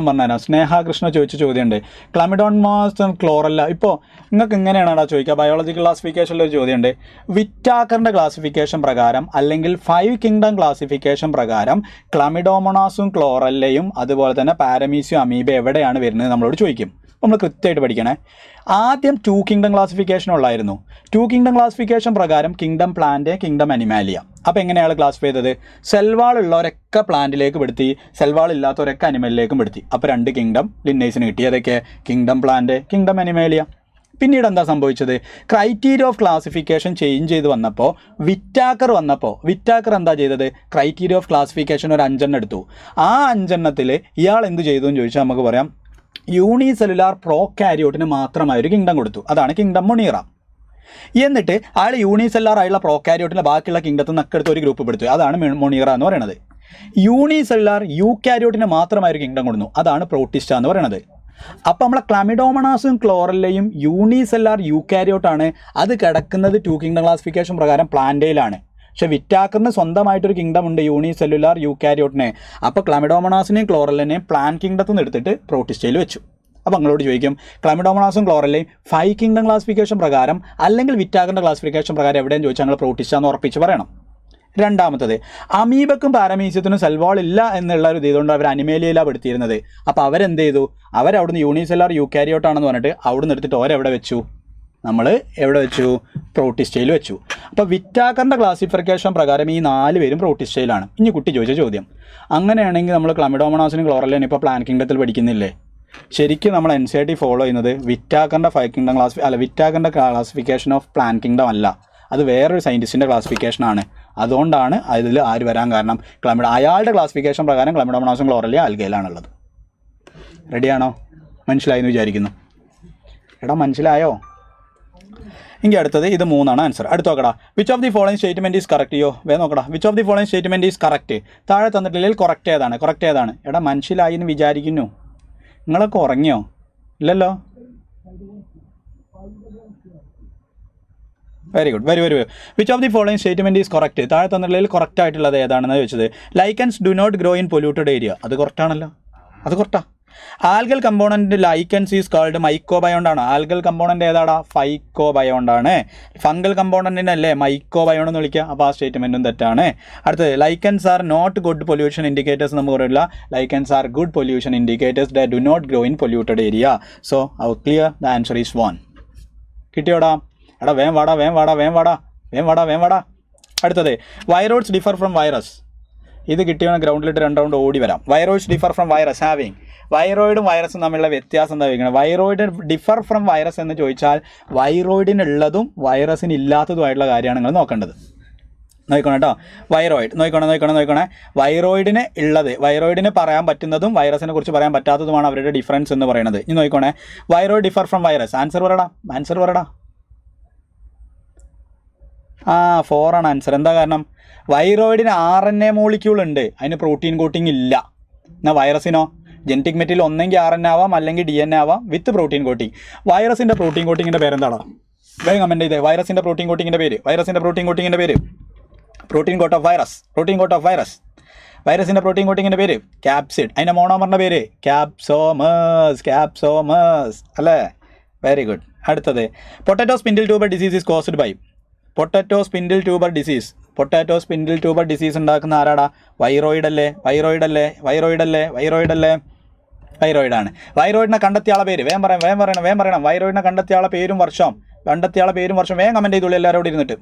പറഞ്ഞുതരാം. സ്നേഹ കൃഷ്ണ ചോദിച്ച ചോദ്യമുണ്ട്. ക്ലമിഡോൺമാസ് ക്ലോറല്ല. ഇപ്പോൾ നിങ്ങൾക്ക് ഇങ്ങനെയാണോ ചോദിക്കുക? ബയോളജിക്കൽ ക്ലാസിഫിക്കേഷനിൽ ഒരു ചോദ്യമുണ്ട്. വിറ്റാക്കറിൻ്റെ ക്ലാസിഫിക്കേഷൻ പ്രകാരം അല്ലെങ്കിൽ 5 കിങ്ഡം ക്ലാസിഫിക്കേഷൻ പ്രകാരം ക്ലമിഡോമോണാസും ക്ലോറല്ലയും അതുപോലെ തന്നെ പാരമീസിയും അമീബ എവിടെയാണ് വരുന്നത് നമ്മളോട് ചോദിക്കും. നമ്മൾ കൃത്യമായിട്ട് പഠിക്കണേ. ആദ്യം 2 കിങ്ഡം ക്ലാസിഫിക്കേഷൻ ഉള്ളായിരുന്നു. 2 കിങ്ഡം ക്ലാസിഫിക്കേഷൻ പ്രകാരം കിങ്ഡം പ്ലാന്റ്, കിങ്ഡം അനിമാലിയ. അപ്പോൾ എങ്ങനെയാണ് ക്ലാസിഫൈ ചെയ്തത്? സെൽവാൾ ഉള്ളവരൊക്കെ പ്ലാന്റിലേക്ക് പെടുത്തി, സെൽവാൾ ഇല്ലാത്തവരൊക്കെ അനിമലിലേക്കും പെടുത്തി. അപ്പോൾ 2 കിങ്ഡം ലിന്നേഴ്സിന് കിട്ടി. അതൊക്കെ കിങ്ഡം പ്ലാന്റ്, കിങ്ഡം അനിമാലിയ. പിന്നീട് എന്താ സംഭവിച്ചത്? ക്രൈറ്റീരിയ ഓഫ് ക്ലാസിഫിക്കേഷൻ ചേഞ്ച് ചെയ്ത് വന്നപ്പോൾ വിറ്റാക്കർ എന്താ ചെയ്തത്? ക്രൈറ്റീരിയ ഓഫ് ക്ലാസിഫിക്കേഷൻ ഒരു 5 എടുത്തു. ആ 5 ഇയാൾ എന്ത് ചെയ്തു എന്ന് ചോദിച്ചാൽ നമുക്ക് പറയാം, യൂണിസെല്ലുലാർ പ്രോകാരിയോട്ടിന് മാത്രമായൊരു കിങ്ഡം കൊടുത്തു. അതാണ് കിങ്ഡം മൊണീറ. എന്നിട്ട് അയാൾ യൂണിസെല്ലാർ ആയുള്ള പ്രോകാരിയോട്ടിൻ്റെ ബാക്കിയുള്ള കിങ്ഡത്തിൽ നിന്നൊക്കെ എടുത്ത് ഒരു ഗ്രൂപ്പ് പെടുത്തു. അതാണ് മൊണീറ എന്ന് പറയുന്നത്. യൂണിസെല്ലാർ യൂക്കാരിയോട്ടിന് മാത്രമായൊരു കിങ്ഡം കൊടുത്തു. അതാണ് പ്രോട്ടിസ്റ്റ എന്ന് പറയുന്നത്. അപ്പോൾ നമ്മളെ ക്ലമിഡോമണാസും ക്ലോറല്ലയും യൂണിസെല്ലാർ യൂക്കാരിയോട്ടാണ്. അത് കിടക്കുന്നത് 2 കിങ്ഡം ക്ലാസിഫിക്കേഷൻ പ്രകാരം പ്ലാന്റയിലാണ്. പക്ഷെ വിറ്റാക്കറിന് സ്വന്തമായിട്ടൊരു കിങ്ഡം ഉണ്ട്, യൂണിസെല്ലുലാർ യൂക്കാരിയോട്ടിനെ. അപ്പോൾ ക്ലമിഡോമണാസിനെയും ക്ലോറല്ലിനെയും പ്ലാൻ കിങ്ഡത്തിൽ നിന്ന് എടുത്തിട്ട് പ്രോട്ടിസ്റ്റയിൽ വെച്ചു. അപ്പോൾ നിങ്ങളോട് ചോദിക്കും, ക്ലമിഡോമണാസും ക്ലോറല്ലയും 5 കിങ്ഡം ക്ലാസിഫിക്കേഷൻ പ്രകാരം അല്ലെങ്കിൽ വിറ്റാക്കറിൻ്റെ ക്ലാസിഫിക്കേഷൻ പ്രകാരം എവിടെയെന്ന് ചോദിച്ചാൽ ഞങ്ങൾ പ്രോട്ടിസ്റ്റ എന്ന് ഉറപ്പിച്ച് പറയണം. രണ്ടാമത്തത്, അമീബക്കും പാരമീസിയത്തിനും സെൽവാൾ ഇല്ല എന്നുള്ള ഒരു ഇതുകൊണ്ട് അവർ അനിമേലിയയിലാണ് പെടുത്തിയിരുന്നത്. അപ്പോൾ അവരെന്ത് ചെയ്തു? അവരവിടുന്ന് യൂണിസെല്ലാർ യൂക്കാരിയോട്ടാണെന്ന് പറഞ്ഞിട്ട് അവിടുന്ന് എടുത്തിട്ട് ഓരെവിടെ വെച്ചു? നമ്മൾ എവിടെ വെച്ചു? പ്രോട്ടിസ്റ്റയിൽ വെച്ചു. അപ്പോൾ വിറ്റാക്കറിൻ്റെ ക്ലാസിഫിക്കേഷൻ പ്രകാരം ഈ 4 പേരും പ്രോട്ടിസ്റ്റയിലാണ്. ഇനി കുട്ടി ചോദിച്ച ചോദ്യം, അങ്ങനെയാണെങ്കിൽ നമ്മൾ ക്ലമിഡോമണാസിനും ക്ലോറല്ലിനും ഇപ്പോൾ പ്ലാൻ കിങ്ഡത്തിൽ പഠിക്കുന്നില്ലേ? ശരിക്കും നമ്മൾ NCERT ഫോളോ ചെയ്യുന്നത് വിറ്റാക്കറിൻ്റെ 5 കിങ്ഡം വിറ്റാക്കറിൻ്റെ ക്ലാസിഫിക്കേഷൻ ഓഫ് പ്ലാൻ കിങ്ഡം അല്ല, അത് വേറൊരു സയൻറ്റിസ്റ്റിൻ്റെ ക്ലാസിഫിക്കേഷനാണ്. അതുകൊണ്ടാണ് അതിൽ ആര് വരാൻ കാരണം? അയാളുടെ ക്ലാസിഫിക്കേഷൻ പ്രകാരം ക്ലമിഡോമണാസും ക്ലോറല്ലിയും ആൽഗയിലാണുള്ളത്. റെഡിയാണോ? മനസ്സിലായെന്ന് വിചാരിക്കുന്നു. എടാ മനസ്സിലായോ? എങ്കിൽ അടുത്തത് ഇത് 3 ആൻസർ. അടുത്ത് നോക്കടാ. Which of the following statement is correct? നോക്കടാ. Which of the following statement is correct? താഴെ തന്നിട്ടില്ലെങ്കിൽ കറക്റ്റ് ഏതാണ്? എടാ മനസ്സിലായി എന്ന് വിചാരിക്കുന്നു. നിങ്ങളൊക്കെ ഉറങ്ങിയോ? ഇല്ലല്ലോ. Very good. Which of the following statement is correct? താഴെ തന്നിട്ടില്ലെങ്കിൽ കറക്റ്റ് ആയിട്ടുള്ളത് ഏതാണെന്ന് ചോദിച്ചത്. Lichens do not grow in polluted area. അത് കറക്റ്റാണല്ലോ. അത് കറക്റ്റാ. Algal component lichens is called മൈക്കോബയോണ്ടാണ്. ആൽഗൽ കമ്പോണൻറ്റ് ഏതാടാ? ഫൈക്കോബയോണ്ടാണ്. ഫംഗൽ കമ്പോണൻറ്റിനല്ലേ മൈക്കോബയോൺ എന്ന് വിളിക്കുക. അപ്പോൾ ആ സ്റ്റേറ്റ്മെൻറ്റും തെറ്റാണ്. അടുത്തത്, lichens are not good pollution indicators നമുക്ക് പറയില്ല. Lichens are good pollution indicators that do not grow in polluted area. So clear, the answer is 1. കിട്ടിയോടാ? എടാ വേം വാടാ. അടുത്തത്, വൈറോയിഡ്സ് ഡിഫർ ഫ്രം വൈറസ്. ഇത് കിട്ടിയ ഗ്രൗണ്ടിലിട്ട് 2 റൗണ്ട് ഓടി വരാം. Viroids differ from virus having. വൈറോയിഡും വൈറസും തമ്മിലുള്ള വ്യത്യാസം എന്താ ചോദിക്കുന്നത്? വൈറോയിഡ് ഡിഫർ ഫ്രം വൈറസ് എന്ന് ചോദിച്ചാൽ വൈറോയിഡിനുള്ളതും വൈറസിന് ഇല്ലാത്തതുമായിട്ടുള്ള കാര്യമാണ് നിങ്ങൾ നോക്കേണ്ടത്. നോക്കണം കേട്ടോ. വൈറോയിഡ് നോക്കണേ. വൈറോയിഡിന് ഉള്ളത്, വൈറോയിഡിന് പറയാൻ പറ്റുന്നതും വൈറസിനെ കുറിച്ച് പറയാൻ പറ്റാത്തതുമാണ് അവരുടെ ഡിഫറൻസ് എന്ന് പറയുന്നത്. ഇനി നോക്കണേ, viroid differ from virus. Answer പറയടാ. 4 ആണ് ആൻസർ. എന്താ കാരണം? വൈറോയിഡിന് RNA മോളിക്യൂൾ ഉണ്ട്, അതിന് പ്രോട്ടീൻ കോട്ടിംഗ് ഇല്ല. എന്നാൽ വൈറസിനോ? ജനറ്റിക് മെറ്റീരിയൽ ഒന്നെങ്കിൽ RNA ആവാം അല്ലെങ്കിൽ DNA ആവാം വിത്ത് പ്രോട്ടീൻ കോട്ടിംഗ്. വൈറസിൻ്റെ പ്രോട്ടീൻ കോട്ടിങ്ങിൻ്റെ പേരെന്താണോ? വേഗം കമൻറ്റ് ചെയ്തേ. വൈറസിൻ്റെ പ്രോട്ടീൻ കോട്ടിങ്ങിൻ്റെ പേര്. Protein coat of virus. വൈറസിൻ്റെ പ്രോട്ടീൻ കോട്ടിങ്ങിൻ്റെ പേര് ക്യാപ്സിഡ്. അതിൻ്റെ മോണോമറിൻ്റെ പേര് ക്യാപ്സോമേഴ്സ് അല്ലേ? Very good. അടുത്തത്, potato spindle tuber disease is caused by. Potato spindle tuber disease ഉണ്ടാക്കുന്ന ആരാടാ? വൈറോയിഡല്ലേ? വൈറോയിഡാണ്. വൈറോയിഡിനെ കണ്ടെത്തിയ ആളെ പേര് വേഗം പറയണം. വൈറോയിഡിനെ കണ്ടെത്തിയ ആളെ പേരും വർഷം വേഗം കമൻറ്റ് ചെയ്തോളൂ എല്ലാവരും ഇവിടെ ഇരുന്നിട്ട്.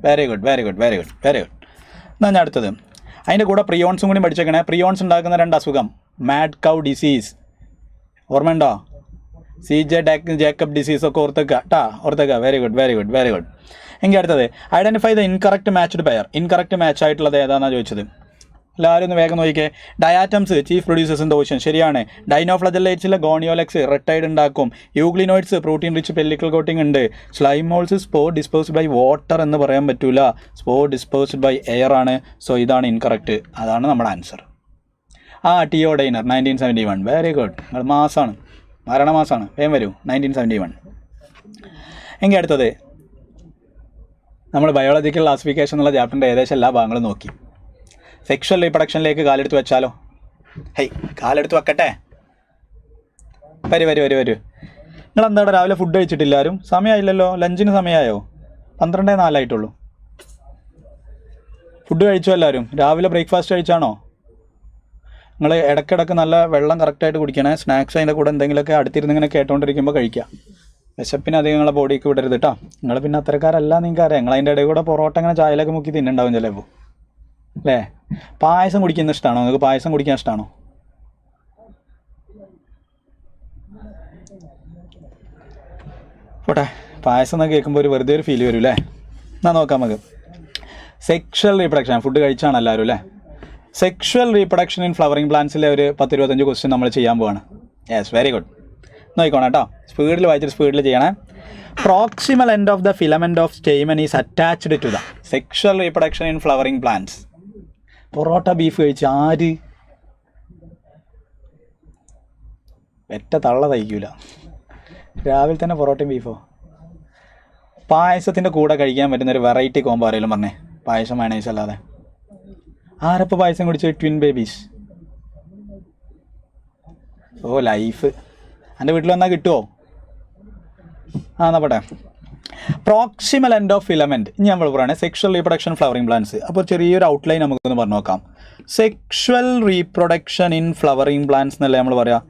Very good. എന്നാൽ ഞാൻ അടുത്തത്, അതിൻ്റെ കൂടെ പ്രിയോൺസും കൂടി പഠിച്ചേക്കണേ. പ്രിയോൺസ് ഉണ്ടാക്കുന്ന 2 അസുഖം. മാഡ് കൗ ഡിസീസ് ഓർമ്മയുണ്ടോ? CJ ജേക്കബ് ഡിസീസ് ഒക്കെ ഓർത്തേക്ക. Very good. എങ്കിൽ അടുത്തത്, identify the incorrect matched pair. Incorrect match ആയിട്ടുള്ളത് ഏതാണെന്നാണ് ചോദിച്ചത്. എല്ലാവരും ഒന്ന് വേഗം നോക്കിക്കേ. Diatoms chief producers in the ocean, ശരിയാണ്. ഡൈനോഫ്ലജല്ലേറ്റ്സിലെ ഗോണിയോലെക്സ് റെപ്റ്റൈഡ് ഉണ്ടാക്കും. Euglenoids protein rich pellicle coating ഉണ്ട്. Slime moulds spore disposed by water എന്ന് പറയാൻ പറ്റൂല, സ്പോർ ഡിസ്പോസ്ഡ് ബൈ എയർ ആണ്. സോ ഇതാണ് ഇൻകറക്റ്റ്, അതാണ് നമ്മുടെ ആൻസർ. ടിയോഡൈനർ 1971, very good. നിങ്ങൾ മാസമാണ്, മരണമാസമാണ്, വേഗം വരൂ. 1971. എങ്കിൽ അടുത്തത് നമ്മൾ ബയോളജിക്കൽ ക്ലാസിഫിക്കേഷൻ എന്നുള്ള ചാപ്റ്ററിൻ്റെ ഏകദേശം എല്ലാ ഭാഗങ്ങളും നോക്കി. സെക്ഷൽ റീപ്രൊഡക്ഷനിലേക്ക് കാലെടുത്ത് വെച്ചാലോ? കാലെടുത്ത് വെക്കട്ടെ. വരൂ. നിങ്ങൾ എന്താണ് രാവിലെ ഫുഡ് കഴിച്ചിട്ടില്ലാരും? സമയമായില്ലല്ലോ, ലഞ്ചിന് സമയമായോ? 12:04 ഫുഡ് കഴിച്ചോ എല്ലാവരും? രാവിലെ ബ്രേക്ക്ഫാസ്റ്റ് കഴിച്ചാണോ? നിങ്ങൾ ഇടയ്ക്കിടയ്ക്ക് നല്ല വെള്ളം കറക്റ്റായിട്ട് കുടിക്കണേ. സ്നാക്സ് അതിൻ്റെ കൂടെ എന്തെങ്കിലുമൊക്കെ അടുത്തിരുന്ന് ഇങ്ങനെ കേട്ടോണ്ടിരിക്കുമ്പോൾ കഴിക്കുക. വിശപ്പിന് അധികം നിങ്ങളെ ബോഡിക്ക് വിടരുത് കേട്ടോ. നിങ്ങൾ പിന്നെ അത്തരക്കാരല്ല, നിങ്ങൾക്ക് അറിയാം. നിങ്ങൾ അതിൻ്റെ ഇടയിൽ കൂടെ പൊറോട്ട ഇങ്ങനെ ചായയിലൊക്കെ മുക്കി തിന്നുണ്ടാവും ചിലപ്പോൾ, അല്ലേ? പായസം കുടിക്കുന്ന ഇഷ്ടമാണോ നിങ്ങൾക്ക്? പായസം കുടിക്കാൻ ഇഷ്ടമാണോ? പോട്ടെ, പായസം എന്നൊക്കെ കേൾക്കുമ്പോൾ ഒരു വെറുതെ ഒരു ഫീൽ വരും അല്ലേ? എന്നാൽ നോക്കാം നമുക്ക്. സെക്ഷൽ റീപ്രൊഡക്ഷൻ, ഫുഡ് കഴിച്ചാണ് എല്ലാവരും അല്ലേ? സെക്ഷൽ റീപ്രൊഡക്ഷൻ ഇൻ ഫ്ലവറിംഗ് പ്ലാന്റ്സിലെ ഒരു 10-25 ക്വസ്റ്റ്യൻ നമ്മൾ ചെയ്യാൻ പോവാണ്. Yes, very good. നോക്കിക്കോണം കേട്ടോ, സ്പീഡിൽ വായിച്ചിട്ട് സ്പീഡിൽ ചെയ്യണേ. Proximal end of the filament of stamen is attached to the sexual reproduction in flowering plants. Parotta beef കഴിച്ച് ആര് വെറ്റ തള്ള തയ്ക്കൂല. രാവിലെ തന്നെ പൊറോട്ടയും ബീഫോ? പായസത്തിൻ്റെ കൂടെ കഴിക്കാൻ പറ്റുന്ന ഒരു വെറൈറ്റി കോംബോ ആരെങ്കിലും പറഞ്ഞേ, പായസം മയണൈസ് അല്ലാതെ. ആരപ്പോൾ പായസം കുടിച്ച്? Twin babies. Oh life. എൻ്റെ വീട്ടിൽ വന്നാൽ കിട്ടുമോ? എന്നാ പോട്ടെ. Proximal end of filament. ഇനി നമ്മൾ പറയുന്നത് സെക്ഷൽ റീപ്രൊഡക്ഷൻ ഫ്ലവറിംഗ് പ്ലാന്റ്സ്. അപ്പോൾ ചെറിയൊരു ഔട്ട്ലൈൻ നമുക്കൊന്ന് പറഞ്ഞു നോക്കാം. Sexual reproduction in flowering plants എന്നല്ലേ നമ്മൾ പറയാം.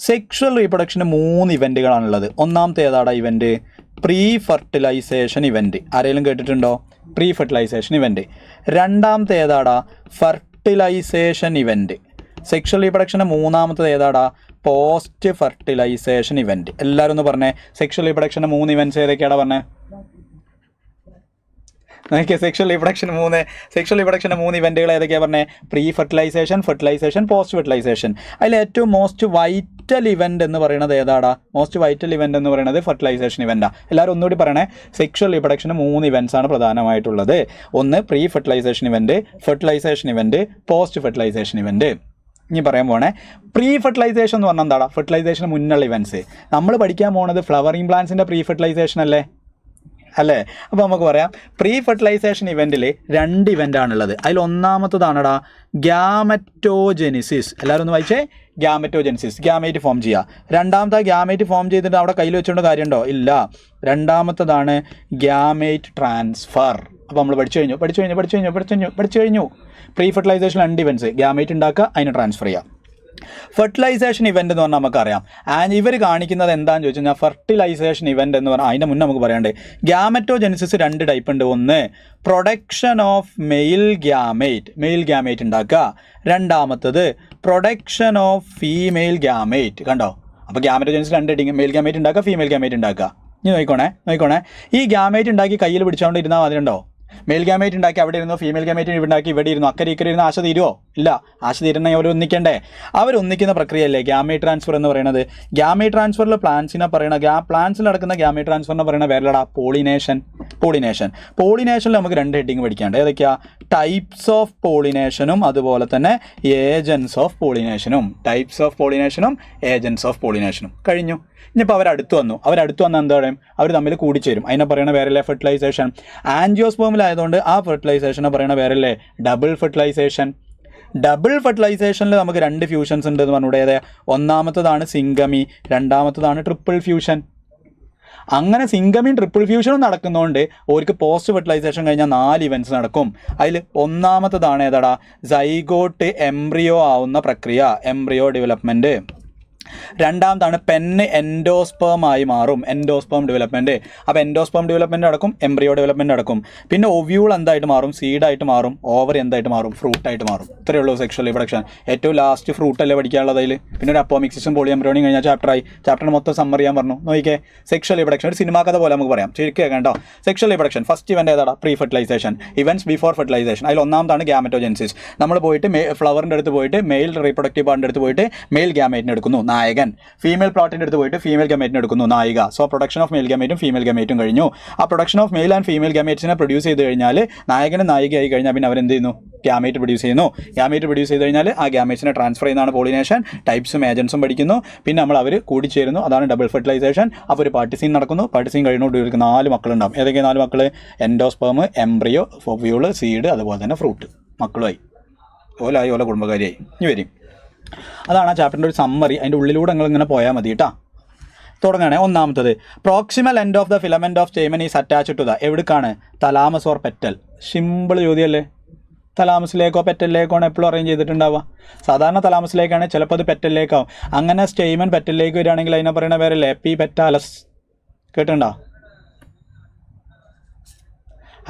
സെക്ഷൽ റീപ്രൊഡക്ഷന് 3 ഇവൻറ്റുകളാണുള്ളത്. ഒന്നാമത്തെ ഏതാടാ ഇവൻറ്റ്? Pre fertilisation event. ആരെങ്കിലും കേട്ടിട്ടുണ്ടോ? Pre fertilisation event. രണ്ടാമത്തെ ഏതാടാ? Fertilisation event. സെക്ഷൽ റീപ്രൊഡക്ഷന് മൂന്നാമത്തത് ഏതാടാ? Post fertilisation event. എല്ലാവരും ഒന്ന് പറഞ്ഞേ, സെക്ഷൽ റീപ്രൊഡക്ഷന് 3 ഇവൻറ്റ്സ് ഏതൊക്കെയാണ് പറഞ്ഞേ? നോക്കിയാൽ സെക്ഷൽ റീപ്രൊഡക്ഷന് 3 ഇവൻറ്റുകൾ ഏതൊക്കെയാണ് പറഞ്ഞേ? Pre fertilization, fertilization, post fertilization. അതിൽ ഏറ്റവും മോസ്റ്റ് വൈറ്റൽ ഇവൻറ്റ് എന്ന് പറയുന്നത് ഏതാടാ? മോസ്റ്റ് വൈറ്റൽ ഇവൻറ്റ് എന്ന് പറയുന്നത് ഫെർട്ടിലൈസേഷൻ ഇവൻറ്റാണ്. എല്ലാവരും ഒന്നുകൂടി പറയണേ. സെക്ഷൽ റീപ്രൊഡക്ഷന് 3 ഇവൻറ്റ്സാണ് പ്രധാനമായിട്ടുള്ളത്. ഒന്ന് pre fertilisation event, fertilization event, post fertilisation event. ഇനി പറയാൻ പോണേ പ്രീ ഫെർട്ടിലൈസേഷൻ എന്ന് പറഞ്ഞാൽ എന്താടാ? ഫെർട്ടിലൈസേഷന് മുന്നുള്ള ഇവൻറ്റ്സ്. നമ്മൾ പഠിക്കാൻ പോകുന്നത് ഫ്ലവറിംഗ് പ്ലാന്റ്സിൻ്റെ പ്രീ ഫെർട്ടിലൈസേഷൻ അല്ലേ? അപ്പോൾ നമുക്ക് പറയാം, പ്രീ ഫെർട്ടിലൈസേഷൻ ഇവൻറ്റിൽ 2 ഇവൻ്റാണുള്ളത്. അതിൽ ഒന്നാമത്തതാണടാ ഗ്യാമറ്റോജെനിസിസ്. എല്ലാവരും ഒന്ന് വായിച്ചേ. ഗ്യാമറ്റോജെനിസിസ്, ഗ്യാമേറ്റ് ഫോം ചെയ്യുക. രണ്ടാമത്തെ ഗ്യാമേറ്റ് ഫോം ചെയ്തിട്ട് അവിടെ കയ്യിൽ വെച്ചുകൊണ്ട് കാര്യമുണ്ടോ? ഇല്ല. രണ്ടാമത്തതാണ് ഗ്യാമേറ്റ് ട്രാൻസ്ഫർ. അപ്പോൾ നമ്മൾ പഠിച്ചു കഴിഞ്ഞു. പ്രീ ഫെർട്ടിലൈസേഷൻ 2 ഇവൻറ്റ്സ്, ഗ്യാമേറ്റ് ഉണ്ടാക്കുക, അതിന് ട്രാൻസ്ഫർ ചെയ്യുക. ഫെർട്ടിലൈസേഷൻ ഇവൻ്റ് എന്ന് പറഞ്ഞാൽ നമുക്കറിയാം. ആൻഡ് ഇവർ കാണിക്കുന്നത് എന്താണെന്ന് ചോദിച്ചു കഴിഞ്ഞാൽ ഫെർട്ടിലൈസേഷൻ ഇവൻ്റ് എന്ന് പറഞ്ഞാൽ അതിൻ്റെ മുന്നേ നമുക്ക് പറയാണ്ട് ഗ്യാമറ്റോജെനിസിസ് 2 ടൈപ്പ് ഉണ്ട്. ഒന്ന് പ്രൊഡക്ഷൻ ഓഫ് മെയിൽ ഗ്യാമേറ്റ് ഉണ്ടാക്കുക. രണ്ടാമത്തത് പ്രൊഡക്ഷൻ ഓഫ് ഫീമെയിൽ ഗ്യാമേറ്റ്. കണ്ടോ? അപ്പോൾ ഗ്യാമറ്റോജെനിസിസ് 2 ഹെഡിങ്, മെയിൽ ഗ്യാമേറ്റ് ഉണ്ടാക്കുക, ഫീമെയിൽ ഗ്യാമേറ്റ് ഉണ്ടാക്കുക. ഇനി നോക്കിക്കോണേ. ഈ ഗ്യാമേറ്റ് ഉണ്ടാക്കി കയ്യിൽ പിടിച്ചുകൊണ്ട് ഇരുന്നാൽ അതിലുണ്ടോ? മെയിൽ ഗ്യാമേറ്റ് ഉണ്ടാക്കി അവിടെ ഇരുന്നു, ഫീമെയിൽ ഗ്യാമേറ്റ് ഉണ്ടാക്കി ഇവിടെ ഇരുന്നു, അക്കരെ ഇരുന്ന് ആശ തീരുമോ? ഇല്ല. ആശ തീരണമെങ്കിൽ അവർ ഒന്നിക്കണ്ടേ? അവരൊന്നിക്കുന്ന പ്രക്രിയയല്ലേ ഗ്യാമേറ്റ് ട്രാൻസ്ഫർ എന്ന് പറയുന്നത്. ഗ്യാമേറ്റ് ട്രാൻസ്ഫറിൽ പ്ലാന്റ്സിനെ പറയണ പ്ലാന്റ്സിൽ നടക്കുന്ന ഗ്യാമേറ്റ് ട്രാൻസ്ഫറിനെ പറയുന്ന വേറെടാ പോളിനേഷൻ. പോളിനേഷനിൽ നമുക്ക് 2 ഹെഡിങ് പഠിക്കാണ്ട്. ഏതൊക്കെയാ? ടൈപ്സ് ഓഫ് പോളിനേഷനും അതുപോലെ തന്നെ ഏജൻസ് ഓഫ് പോളിനേഷനും. കഴിഞ്ഞു. ഇനിയിപ്പോൾ അവരടുത്ത് വന്നു എന്താണ്? അവർ തമ്മിൽ കൂടിച്ചേരും. അതിനെ പറയണ വേറെല്ലേ ഫെർട്ടിലൈസേഷൻ. ആൻജിയോസ്പേമിലായതുകൊണ്ട് ആ ഫെർട്ടിലൈസേഷനെ പറയണ വേറെല്ലേ ഡബിൾ ഫെർട്ടിലൈസേഷൻ. നമുക്ക് 2 ഫ്യൂഷൻസ് ഉണ്ട് എന്ന് പറഞ്ഞൂടെ. ഏതാ? ഒന്നാമത്തതാണ് സിംഗമി, രണ്ടാമത്തതാണ് ട്രിപ്പിൾ ഫ്യൂഷൻ. അങ്ങനെ സിംഗമിയും ട്രിപ്പിൾ ഫ്യൂഷനും നടക്കുന്നതുകൊണ്ട് അവർക്ക് പോസ്റ്റ് ഫെർട്ടിലൈസേഷൻ കഴിഞ്ഞാൽ 4 ഇവൻറ്റ്സ് നടക്കും. അതിൽ ഒന്നാമത്തതാണ് ഏതാടാ? സൈഗോട്ട് എംബ്രിയോ ആവുന്ന പ്രക്രിയ, എംബ്രിയോ ഡെവലപ്മെൻറ്റ്. രണ്ടാമതാണ് പെന്ന് എൻഡോസ്പേമായി മാറും, എൻഡോസ്പേം ഡെവലപ്മെൻറ്റ്. അപ്പോൾ എൻഡോസ്പേം ഡെവലപ്മെൻറ്റ് നടക്കും, എംബ്രിയോ ഡെവലപ്മെൻറ്റ് നടക്കും. പിന്നെ ഒവ്യൂൾ എന്തായിട്ട് മാറും? സീഡായിട്ട് മാറും. ഓവർ എന്തായിട്ട് മാറും? ഫ്രൂട്ടായിട്ട് മാറും. ഇത്രയേ ഉള്ളൂ സെക്ഷൽ റീപ്രൊഡക്ഷൻ. ഏറ്റവും ലാസ്റ്റ് ഫ്രൂട്ടല്ലേ പഠിക്കാനുള്ളത് അതിൽ. പിന്നെ ഒരു അപ്പോമിക് സിസ്റ്റം പോളി എംബ്രിയോണി കഴിഞ്ഞാൽ ചാപ്റ്ററായി. ചാപ്റ്ററിന് മൊത്തം സമ്മറി ചെയ്യാൻ പറഞ്ഞു. നോക്കിക്കേ, സെക്ഷൽ റീപ്രൊഡക്ഷൻ ഒരു സിനിമാ കഥ പോലെ നമുക്ക് പറയാം. ശരിക്കും കേട്ടോ. സെക്ഷൽ റീപ്രൊഡക്ഷൻ ഫസ്റ്റ് ഇവൻ്റ് ഏതാടാ? Pre fertilisation. Events before fertilisation. അതിൽ ഒന്നാമതാണ് ഗ്യാമറ്റോജെൻസിസ്. നമ്മൾ പോയിട്ട് ഫ്ലവറിൻ്റെ അടുത്ത് പോയിട്ട് മെയിൽ റീപ്രൊഡക്റ്റീവ് പാർട്ടിൻ്റെ അടുത്ത് പോയിട്ട് മെയിൽ ഗ്യാമേറ്റിനെ എടുക്കുന്നു, നായകൻ. ഫീമെയിൽ പ്ലോട്ടിൻ്റെ അടുത്ത് പോയിട്ട് ഫീമെയിൽ ഗമേറ്റിനെ എടുക്കുന്നു, നായിക. സോ പ്രൊഡക്ഷൻ ഓഫ് മെയിൽ ഗമേറ്റും ഫീമെയിൽ ഗമേറ്റും കഴിഞ്ഞു. ആ production of male and female ഗമേറ്റ്സിനെ പ്രൊഡ്യൂസ് ചെയ്ത് കഴിഞ്ഞാൽ നായകനും നായികയായി കഴിഞ്ഞാൽ പിന്നെ അവരെന്ത് ചെയ്യുന്നു? ഗ്യാമേറ്റ് പ്രൊഡ്യൂസ് ചെയ്യുന്നു. ഗ്യാമേറ്റ് പ്രൊഡ്യൂസ് ചെയ്ത് കഴിഞ്ഞാൽ ആ ഗ്യാമേറ്റ്സിനെ ട്രാൻസ്ഫർ ചെയ്യുന്നതാണ് പോളിനേഷൻ. ടൈപ്സും ഏജൻസും പഠിക്കുന്നു. പിന്നെ അവർ കൂടിച്ചേരുന്നു, അതാണ് ഡബിൾ ഫെർട്ടിലൈസേഷൻ. അപ്പോൾ ഒരു പാർട്ടിസീൻ നടക്കുന്നു. പാർട്ടിസീൻ കഴിഞ്ഞുകൊണ്ട് ഇവർക്ക് 4 മക്കളുണ്ടാവും. ഏതൊക്കെ 4 മക്കൾ? എൻഡോസ്പേം, എംബ്രിയോ, ഒവ്യൂള്, സീഡ്, അതുപോലെ തന്നെ ഫ്രൂട്ട്. മക്കളുമായി ഓലായി, ഓല കുടുംബകാരിയായി. ഇനി വരും. അതാണ് ആ ചാപ്റ്ററിൻ്റെ ഒരു സമ്മറി. അതിൻ്റെ ഉള്ളിലൂടെ നിങ്ങൾ ഇങ്ങനെ പോയാൽ മതി കേട്ടോ. തുടങ്ങുകയാണെ. ഒന്നാമത്തത്, proximal end of the filament of stamen is attached to the, എവിടേക്കാണ്? Thalamus or petal. സിമ്പിൾ ചോദ്യമല്ലേ. തലാമസിലേക്കോ പെറ്റലിലേക്കോ ആണ് എപ്പോഴും അറേഞ്ച് ചെയ്തിട്ടുണ്ടാവുക. സാധാരണ തലാമസിലേക്കാണ്, ചിലപ്പോൾ അത് പെറ്റലിലേക്കാവും. അങ്ങനെ സ്റ്റേമൻ പെറ്റലിലേക്ക് വരികയാണെങ്കിൽ അതിനെ പറയുന്ന പേര് ലെപ്പി പെറ്റാലസ്. കേട്ടിട്ടുണ്ടോ?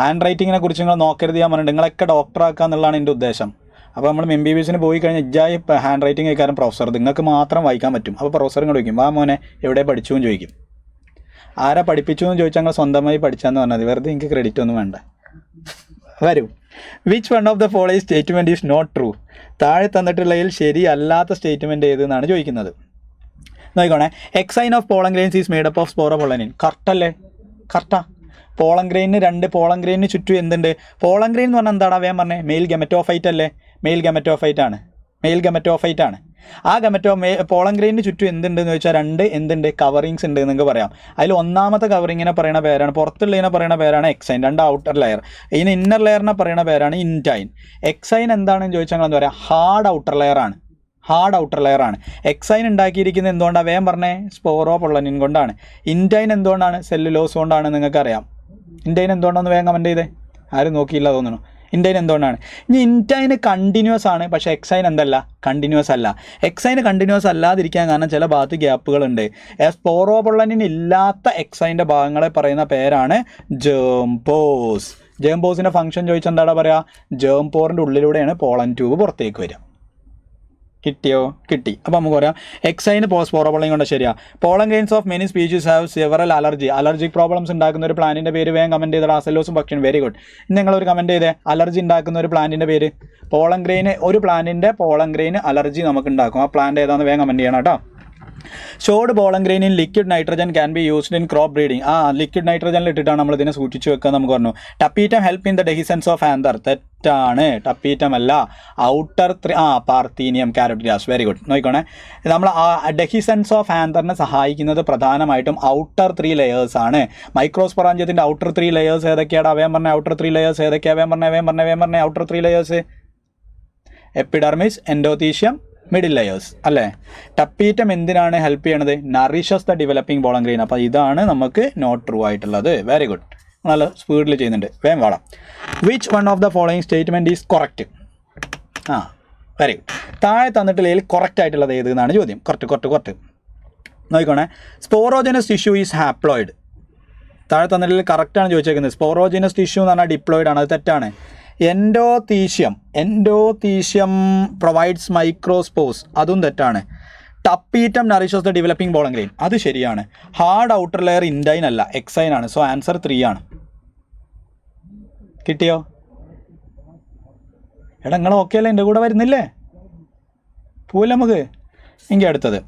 ഹാൻഡ് റൈറ്റിങ്ങിനെ കുറിച്ച് നിങ്ങൾ നോക്കരുത് ഞാൻ പറഞ്ഞിട്ടുണ്ട്. നിങ്ങളൊക്കെ ഡോക്ടറാക്കുക എന്നുള്ളതാണ് എൻ്റെ ഉദ്ദേശം. അപ്പോൾ നമ്മൾ MBBSന് പോയി കഴിഞ്ഞാൽ ഇജ്ജായി ഹാൻഡ് റൈറ്റിംഗ് ആയിക്കാരം പ്രൊഫസർ, നിങ്ങൾക്ക് മാത്രം വായിക്കാൻ പറ്റും. അപ്പോൾ പ്രൊഫസർ ഇങ്ങോട്ട് ചോദിക്കും, വാ മോനെ എവിടെ പഠിച്ചു എന്ന് ചോദിക്കും. ആരാ പഠിപ്പിച്ചു എന്ന് ചോദിച്ചാൽ ഞങ്ങൾ സ്വന്തമായി പഠിച്ചാന്ന് പറഞ്ഞത്. വെറുതെ എനിക്ക് ക്രെഡിറ്റ് ഒന്നും വേണ്ട. വരൂ. Which one of the following statement is not true? താഴെ തന്നിട്ടുള്ളതിൽ ശരിയല്ലാത്ത സ്റ്റേറ്റ്മെൻറ്റ് ഏതെന്നാണ് ചോദിക്കുന്നത്. നോക്കിക്കോണേ. Exine of pollen grains is made up of sporopollenin. കറക്റ്റല്ലേ? കറക്റ്റാ. പോളൻ ഗ്രെയിനിന് 2 പോളൻ ഗ്രെയിനിന് ചുറ്റും എന്തുണ്ട്? പോളൻ ഗ്രെയിൻ എന്ന് പറഞ്ഞാൽ എന്താണ്? വേഗം പറഞ്ഞേ. മെയിൽ ഗമറ്റോഫൈറ്റ് അല്ലേ? മെയിൽ ഗമറ്റോഫൈറ്റ് ആണ്. മെയിൽ ഗമറ്റോഫൈറ്റ് ആണ്. ആ പോളൻ ഗ്രെയിനിന് ചുറ്റും എന്തുണ്ടെന്ന് ചോദിച്ചാൽ 2 എന്തുണ്ട്? കവറിങ്സ് ഉണ്ട് നിങ്ങൾക്ക് പറയാം. അതിൽ ഒന്നാമത്തെ കവറിങ്ങിനെ പറയുന്ന പേരാണ്, പുറത്തുള്ളതിനെ പറയുന്ന പേരാണ് എക്സൈൻ. 2 ഔട്ടർ ലെയർ. ഇതിന് ഇന്നർ ലെയറിനെ പറയുന്ന പേരാണ് ഇൻറ്റൈൻ. എക്സൈൻ എന്താണെന്ന് ചോദിച്ചാൽ എന്താ പറയുക? ഹാർഡ് ഔട്ടർ ലെയർ ആണ്. ഹാർഡ് ഔട്ടർ ലെയർ ആണ്. എക്സൈൻ ഉണ്ടാക്കിയിരിക്കുന്നത് എന്തുകൊണ്ടാണ്? വേഗം പറഞ്ഞേ. സ്പോറോപൊളനിൻ കൊണ്ടാണ്. ഇൻറ്റൈൻ എന്തുകൊണ്ടാണ്? സെല്ലുലോസ് കൊണ്ടാണ്. നിങ്ങൾക്കറിയാം. ഇൻറ്റൈൻ എന്തുകൊണ്ടാണെന്ന് വേഗം കമൻറ്റ് ചെയ്തേ. ആരും നോക്കിയില്ല തോന്നുന്നു. ഇൻറ്റൈൻ എന്തുകൊണ്ടാണ്? ഇനി ഇൻറ്റൈന് കണ്ടിന്യൂസ് ആണ്, പക്ഷേ എക്സൈൻ എന്തല്ല? കണ്ടിന്യൂസ് അല്ല. എക്സൈന് കണ്ടിന്യൂസ് അല്ലാതിരിക്കാൻ കാരണം ചില ഭാഗത്ത് ഗ്യാപ്പുകളുണ്ട്. സ്പോറോപൊളനിൻ ഇല്ലാത്ത എക്സൈൻ്റെ ഭാഗങ്ങളെ പറയുന്ന പേരാണ് ജേംപോസ്. ജേംപോസിൻ്റെ ഫംഗ്ഷൻ ചോദിച്ചാൽ എന്താ പറയുക? ജേംപോറിൻ്റെ ഉള്ളിലൂടെയാണ് പോളൻ ട്യൂബ് പുറത്തേക്ക് വരിക. കിട്ടിയോ? കിട്ടി. അപ്പോൾ നമുക്ക് പറയാം എക്സൈന് സ്പോറോപൊളനിൻ കൊണ്ട് ശരിയാ. Pollen grains of many species have several allergic problems ഉണ്ടാക്കുന്ന ഒരു പ്ലാന്റിൻ്റെ പേര് വേഗം കമൻറ്റ് ചെയ്തത്. അസലോസും പക്ഷിയും. Very good. നിങ്ങളൊരു കമൻറ്റ് ചെയ്തേ. അലർജി ഉണ്ടാക്കുന്ന ഒരു പ്ലാന്റിൻ്റെ പേര്. പോളൻ ഗ്രെയിന്, ഒരു പ്ലാന്റിൻ്റെ പോളൻ ഗ്രെയിന് അലർജി നമുക്ക് ഉണ്ടാക്കും. ആ പ്ലാന്റ് ഏതാണെന്ന് വേഗം കമൻറ്റ് ചെയ്യണം കേട്ടോ. Stored pollen grain in liquid nitrogen can be used in crop breeding. Liquid നൈട്രജനിൽ ഇട്ടിട്ടാണ് നമ്മൾ ഇതിനെ സൂക്ഷിച്ച് വെക്കുക നമുക്ക് പറഞ്ഞു. Tapetum help in the dehiscence of anther. തെറ്റാണ്. ടപ്പീറ്റം അല്ല. ഔട്ടർ പാർത്തീനിയം കാരോട്ടിനാസ്. Very good. നോക്കിക്കോണേ. നമ്മൾ ഡെഹിസൻസ് ഓഫ് ആന്തറിനെ സഹായിക്കുന്നത് പ്രധാനമായിട്ടും ഔട്ടർ 3 ലെയേഴ്സ് ആണ്. മൈക്രോസ്പൊറാഞ്ചിയത്തിൻ്റെ ഔട്ടർ 3 ലെയേഴ്സ് ഏതൊക്കെയാണ്? അവൻ പറഞ്ഞ ഔട്ടർ 3 ലെയേഴ്സ് ഏതൊക്കെയാണ്? വേം പറഞ്ഞ outer 3 layers. Epidermis, endothecium, middle layers അല്ലേ. ടപ്പീറ്റം എന്തിനാണ് ഹെൽപ്പ് ചെയ്യണത്? Nourishes the developing pollen grain. അപ്പോൾ ഇതാണ് നമുക്ക് നോട്ട് ട്രൂ ആയിട്ടുള്ളത്. Very good. നല്ല സ്പീഡിൽ ചെയ്യുന്നുണ്ട്. വേഗം വാടാം. Which one of the following statement is correct? Very good. താഴെ തന്നിട്ടുള്ളതിൽ കറക്റ്റ് ആയിട്ടുള്ളത് ഏത് എന്നാണ് ചോദ്യം. കറക്റ്റ് നോക്കിക്കോണേ. Sporogenous tissue is haploid. താഴെ തന്നിട്ടുള്ളിൽ കറക്റ്റാണ് ചോദിച്ചേക്കുന്നത്. സ്പോറോജനസ് ടിഷ്യൂ എന്ന് പറഞ്ഞാൽ ഡിപ്ലോയിഡ് ആണ്. അത് തെറ്റാണ്. Endothecium provides microspores. അതും തെറ്റാണ്. Tapetum nourishes the developing pollen grain. അത് ശരിയാണ്. ഹാർഡ് ഔട്ടർ ലെയർ ഇൻറ്റൈൻ അല്ല, എക്സൈൻ ആണ്. സോ ആൻസർ 3 ആണ്. കിട്ടിയോ? എടാ നിങ്ങൾ ഓക്കെ അല്ലേ? എൻ്റെ കൂടെ വരുന്നില്ലേ? പോവില്ല നമുക്ക്. എങ്കിൽ അടുത്തത്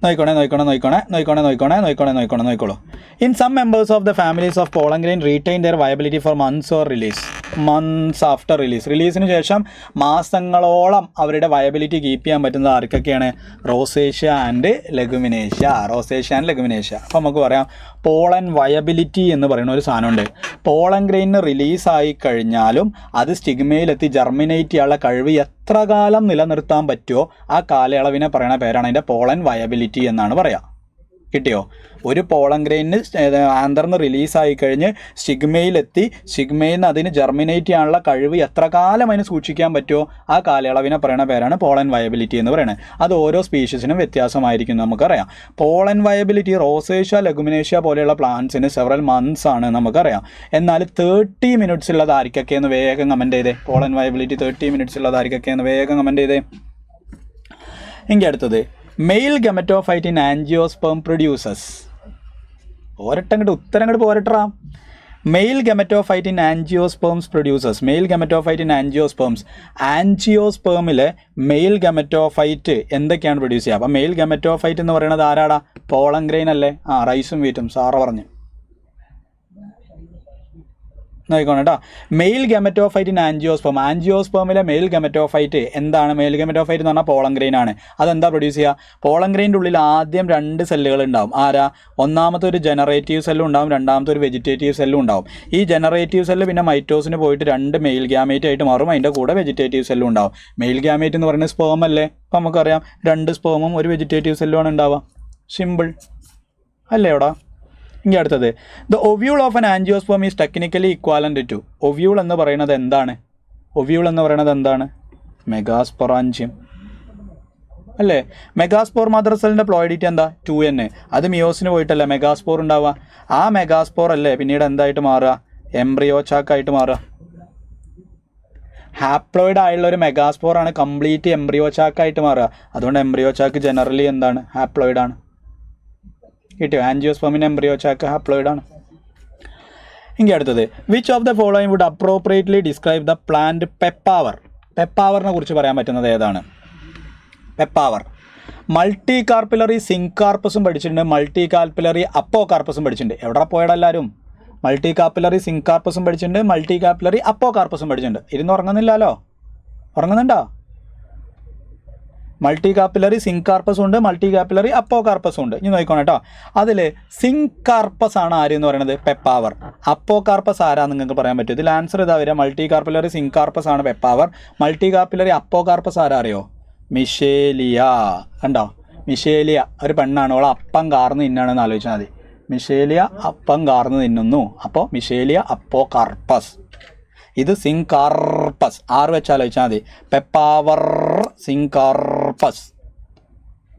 നോക്കിക്കോളൂ. In some members of the families of pollen grain retain their viability for months or months after റിലീസിന് ശേഷം മാസങ്ങളോളം അവരുടെ വയബിലിറ്റി കീപ്പ് ചെയ്യാൻ പറ്റുന്നത് ആർക്കൊക്കെയാണ്? Rosaceae and Leguminosae. അപ്പോൾ നമുക്ക് പറയാം പോളൻ വയബിലിറ്റി എന്ന് പറയുന്ന ഒരു സാധനമുണ്ട്. പോളൻ ഗ്രെയിനിന് റിലീസായി കഴിഞ്ഞാലും അത് സ്റ്റിഗ്മയിലെത്തി ജർമിനേറ്റ് ചെയ്യാനുള്ള കഴിവ് എത്ര കാലം നിലനിർത്താൻ പറ്റുമോ ആ കാലയളവിനെ പറയുന്ന പേരാണ് അതിൻ്റെ പോളൻ വയബിലിറ്റി എന്നാണ് പറയുക. കിട്ടിയോ? ഒരു പോളൻ ഗ്രെയിനിന് ആന്തർന്ന് റിലീസായി കഴിഞ്ഞ് സ്റ്റിഗ്മയിലെത്തി സ്റ്റിഗ്മയിൽ നിന്ന് അതിന് ജെർമിനേറ്റ് ചെയ്യാനുള്ള കഴിവ് എത്ര കാലം അതിന് സൂക്ഷിക്കാൻ പറ്റുമോ ആ കാലയളവിനെ പറയുന്ന പേരാണ് പോളൻ വയബിലിറ്റി എന്ന് പറയുന്നത്. അത് ഓരോ സ്പീഷീസിനും വ്യത്യാസമായിരിക്കും നമുക്കറിയാം. പോളൻ വയബിലിറ്റി റോസേഷ്യ ലെഗുമിനേഷ്യ പോലെയുള്ള പ്ലാന്റ്സിന് സെവറൽ മന്ത്സ് ആണ് നമുക്കറിയാം. എന്നാൽ 30 മിനിറ്റ്സ് ഉള്ളത് ആർക്കൊക്കെ എന്ന് വേഗം കമൻറ്റ് ചെയ്തേ. പോളൻ വയബിലിറ്റി 30 മിനിറ്റ്സ് ഉള്ളത് ആർക്കൊക്കെ എന്ന് വേഗം കമൻറ്റ് ചെയ്തേ. എങ്കിൽ അടുത്തത് male gametophyte in angiosperm produces. ഒരട്ടങ്ങോട്ട് ഉത്തരം അങ്ങോട്ട് പോരട്ടാ. Male gametophyte in angiosperms producers. Male gametophyte in angiosperms. ആൻജിയോസ്പേമിലെ മെയിൽ ഗമറ്റോഫൈറ്റ് എന്തൊക്കെയാണ് പ്രൊഡ്യൂസ് ചെയ്യുക? അപ്പം മെയിൽ ഗമറ്റോഫൈറ്റ് എന്ന് പറയുന്നത് ആരാടാ? പോളൻ ഗ്രെയിൻ അല്ലേ? റൈസും വീറ്റും സാറ് പറഞ്ഞു നോക്കണം കേട്ടോ. Male gametophyte in angiosperm. ആൻജിയോസ്പേമിലെ മെയിൽ ഗമറ്റോഫൈറ്റ് എന്താണ്? മെയിൽ ഗമറ്റോഫൈറ്റ് എന്ന് പറഞ്ഞാൽ പോളൻ ഗ്രെയിൻ ആണ്. അതെന്താ പ്രൊഡ്യൂസ് ചെയ്യുക? പോളൻ ഗ്രെയിൻ്റെ ഉള്ളിൽ ആദ്യം 2 സെല്ലുകൾ ഉണ്ടാവും. ആരാ? ഒന്നാമത്തെ ഒരു ജനറേറ്റീവ് സെല്ലും ഉണ്ടാവും, രണ്ടാമത്തെ ഒരു വെജിറ്റേറ്റീവ് സെല്ലും ഉണ്ടാവും. ഈ ജനറേറ്റീവ് സെല്ല് പിന്നെ മൈറ്റോസിന് പോയിട്ട് 2 മെയിൽ ഗ്യാമേറ്റ് ആയിട്ട് മാറും. അതിൻ്റെ കൂടെ വെജിറ്റേറ്റീവ് സെല്ലും ഉണ്ടാവും. മെയിൽ ഗ്യാമേറ്റ് എന്ന് പറയുന്നത് സ്പേം അല്ലേ? അപ്പം നമുക്കറിയാം 2 സ്പേമും ഒരു വെജിറ്റേറ്റീവ് സെല്ലുമാണ് ഉണ്ടാവുക. സിമ്പിൾ അല്ലേ എവിടാ? ഇനി അടുത്തത് the ovule of an angiosperm is technically equivalent to. Ovule എന്ന് പറയുന്നത് എന്താണ്? ഒവ്യൂൾ എന്ന് പറയുന്നത് എന്താണ്? മെഗാസ്പൊറാഞ്ചിയം അല്ലേ? മെഗാസ്പോർ മദർ സെല്ലിൻ്റെ പ്ലോയിഡിറ്റി എന്താ? 2n. അത് മിയോസിന് പോയിട്ടല്ലേ മെഗാസ്പോർ ഉണ്ടാവുക. ആ മെഗാസ്പോർ അല്ലേ പിന്നീട് എന്തായിട്ട് മാറുക? എംബ്രിയോ ചാക്കായിട്ട് മാറുക. ഹാപ്ലോയിഡ് ആയുള്ള ഒരു മെഗാസ്പോറാണ് കംപ്ലീറ്റ് എംബ്രിയോ ചാക്കായിട്ട് മാറുക. അതുകൊണ്ട് എംബ്രിയോ ചാക്ക് ജനറലി എന്താണ്? ഹാപ്ലോയിഡ് ആണ്. കിട്ടിയോ? ആൻജിയോസ്പേമിന് എംബ്രിയോ ചാക്ക് ഹാപ്ലോയിഡ് ആണ്. ഇനി അടുത്തത് which of the following would appropriately describe the plant Papaver. പെപ്പാവറിനെ കുറിച്ച് പറയാൻ പറ്റുന്നത് ഏതാണ്? പെപ്പാവർ. മൾട്ടി കാർപ്പിലറി സിങ്കാർപ്പസും പഠിച്ചിട്ടുണ്ട്, മൾട്ടി കാർപ്പിലറി അപ്പോകാർപ്പസും പഠിച്ചിട്ടുണ്ട്. എവിടെ പോയടാ എല്ലാവരും? മൾട്ടി കാർപ്പിലറി സിങ്കാർപ്പസും പഠിച്ചിട്ടുണ്ട്, മൾട്ടി കാർപ്പിലറി അപ്പോകാർപ്പസും പഠിച്ചിട്ടുണ്ട്. ഇരുന്ന് ഉറങ്ങുന്നില്ലല്ലോ? ഉറങ്ങുന്നുണ്ടോ? മൾട്ടി കാപ്പിലറി സിങ്കാർപ്പസും ഉണ്ട്, മൾട്ടി കാപ്പിലറി അപ്പോകാർപ്പസും ഉണ്ട്. ഇനി നോക്കണം കേട്ടോ. അതിൽ സിങ്കാർപ്പസ് ആണ് ആര് എന്ന് പറയുന്നത്? പെപ്പാവർ. അപ്പോകാർപ്പസ് ആരാന്ന് നിങ്ങൾക്ക് പറയാൻ പറ്റും? ഇതിൽ ആൻസർ ഇതാ വരിക. മൾട്ടി കാർപ്പിലറി സിങ്കാർപ്പസ് ആണ് പെപ്പാവർ. മൾട്ടി കാപ്പിലറി അപ്പോകാർപ്പസ് ആരാ അറിയോ? മിഷേലിയ. കണ്ടോ? മിഷേലിയ ഒരു പെണ്ണാണ്. അവൾ അപ്പം കാർന്ന് തിന്നാണെന്ന് ആലോചിച്ചാൽ മതി. മിഷേലിയ അപ്പം കാർന്ന് തിന്നുന്നു. അപ്പോൾ മിഷേലിയ അപ്പോകാർപ്പസ്. ഇത് സിങ്കാർപ്പസ്. 6 വെച്ച് ആലോചിച്ചാൽ മതി. Papaver syncarpous.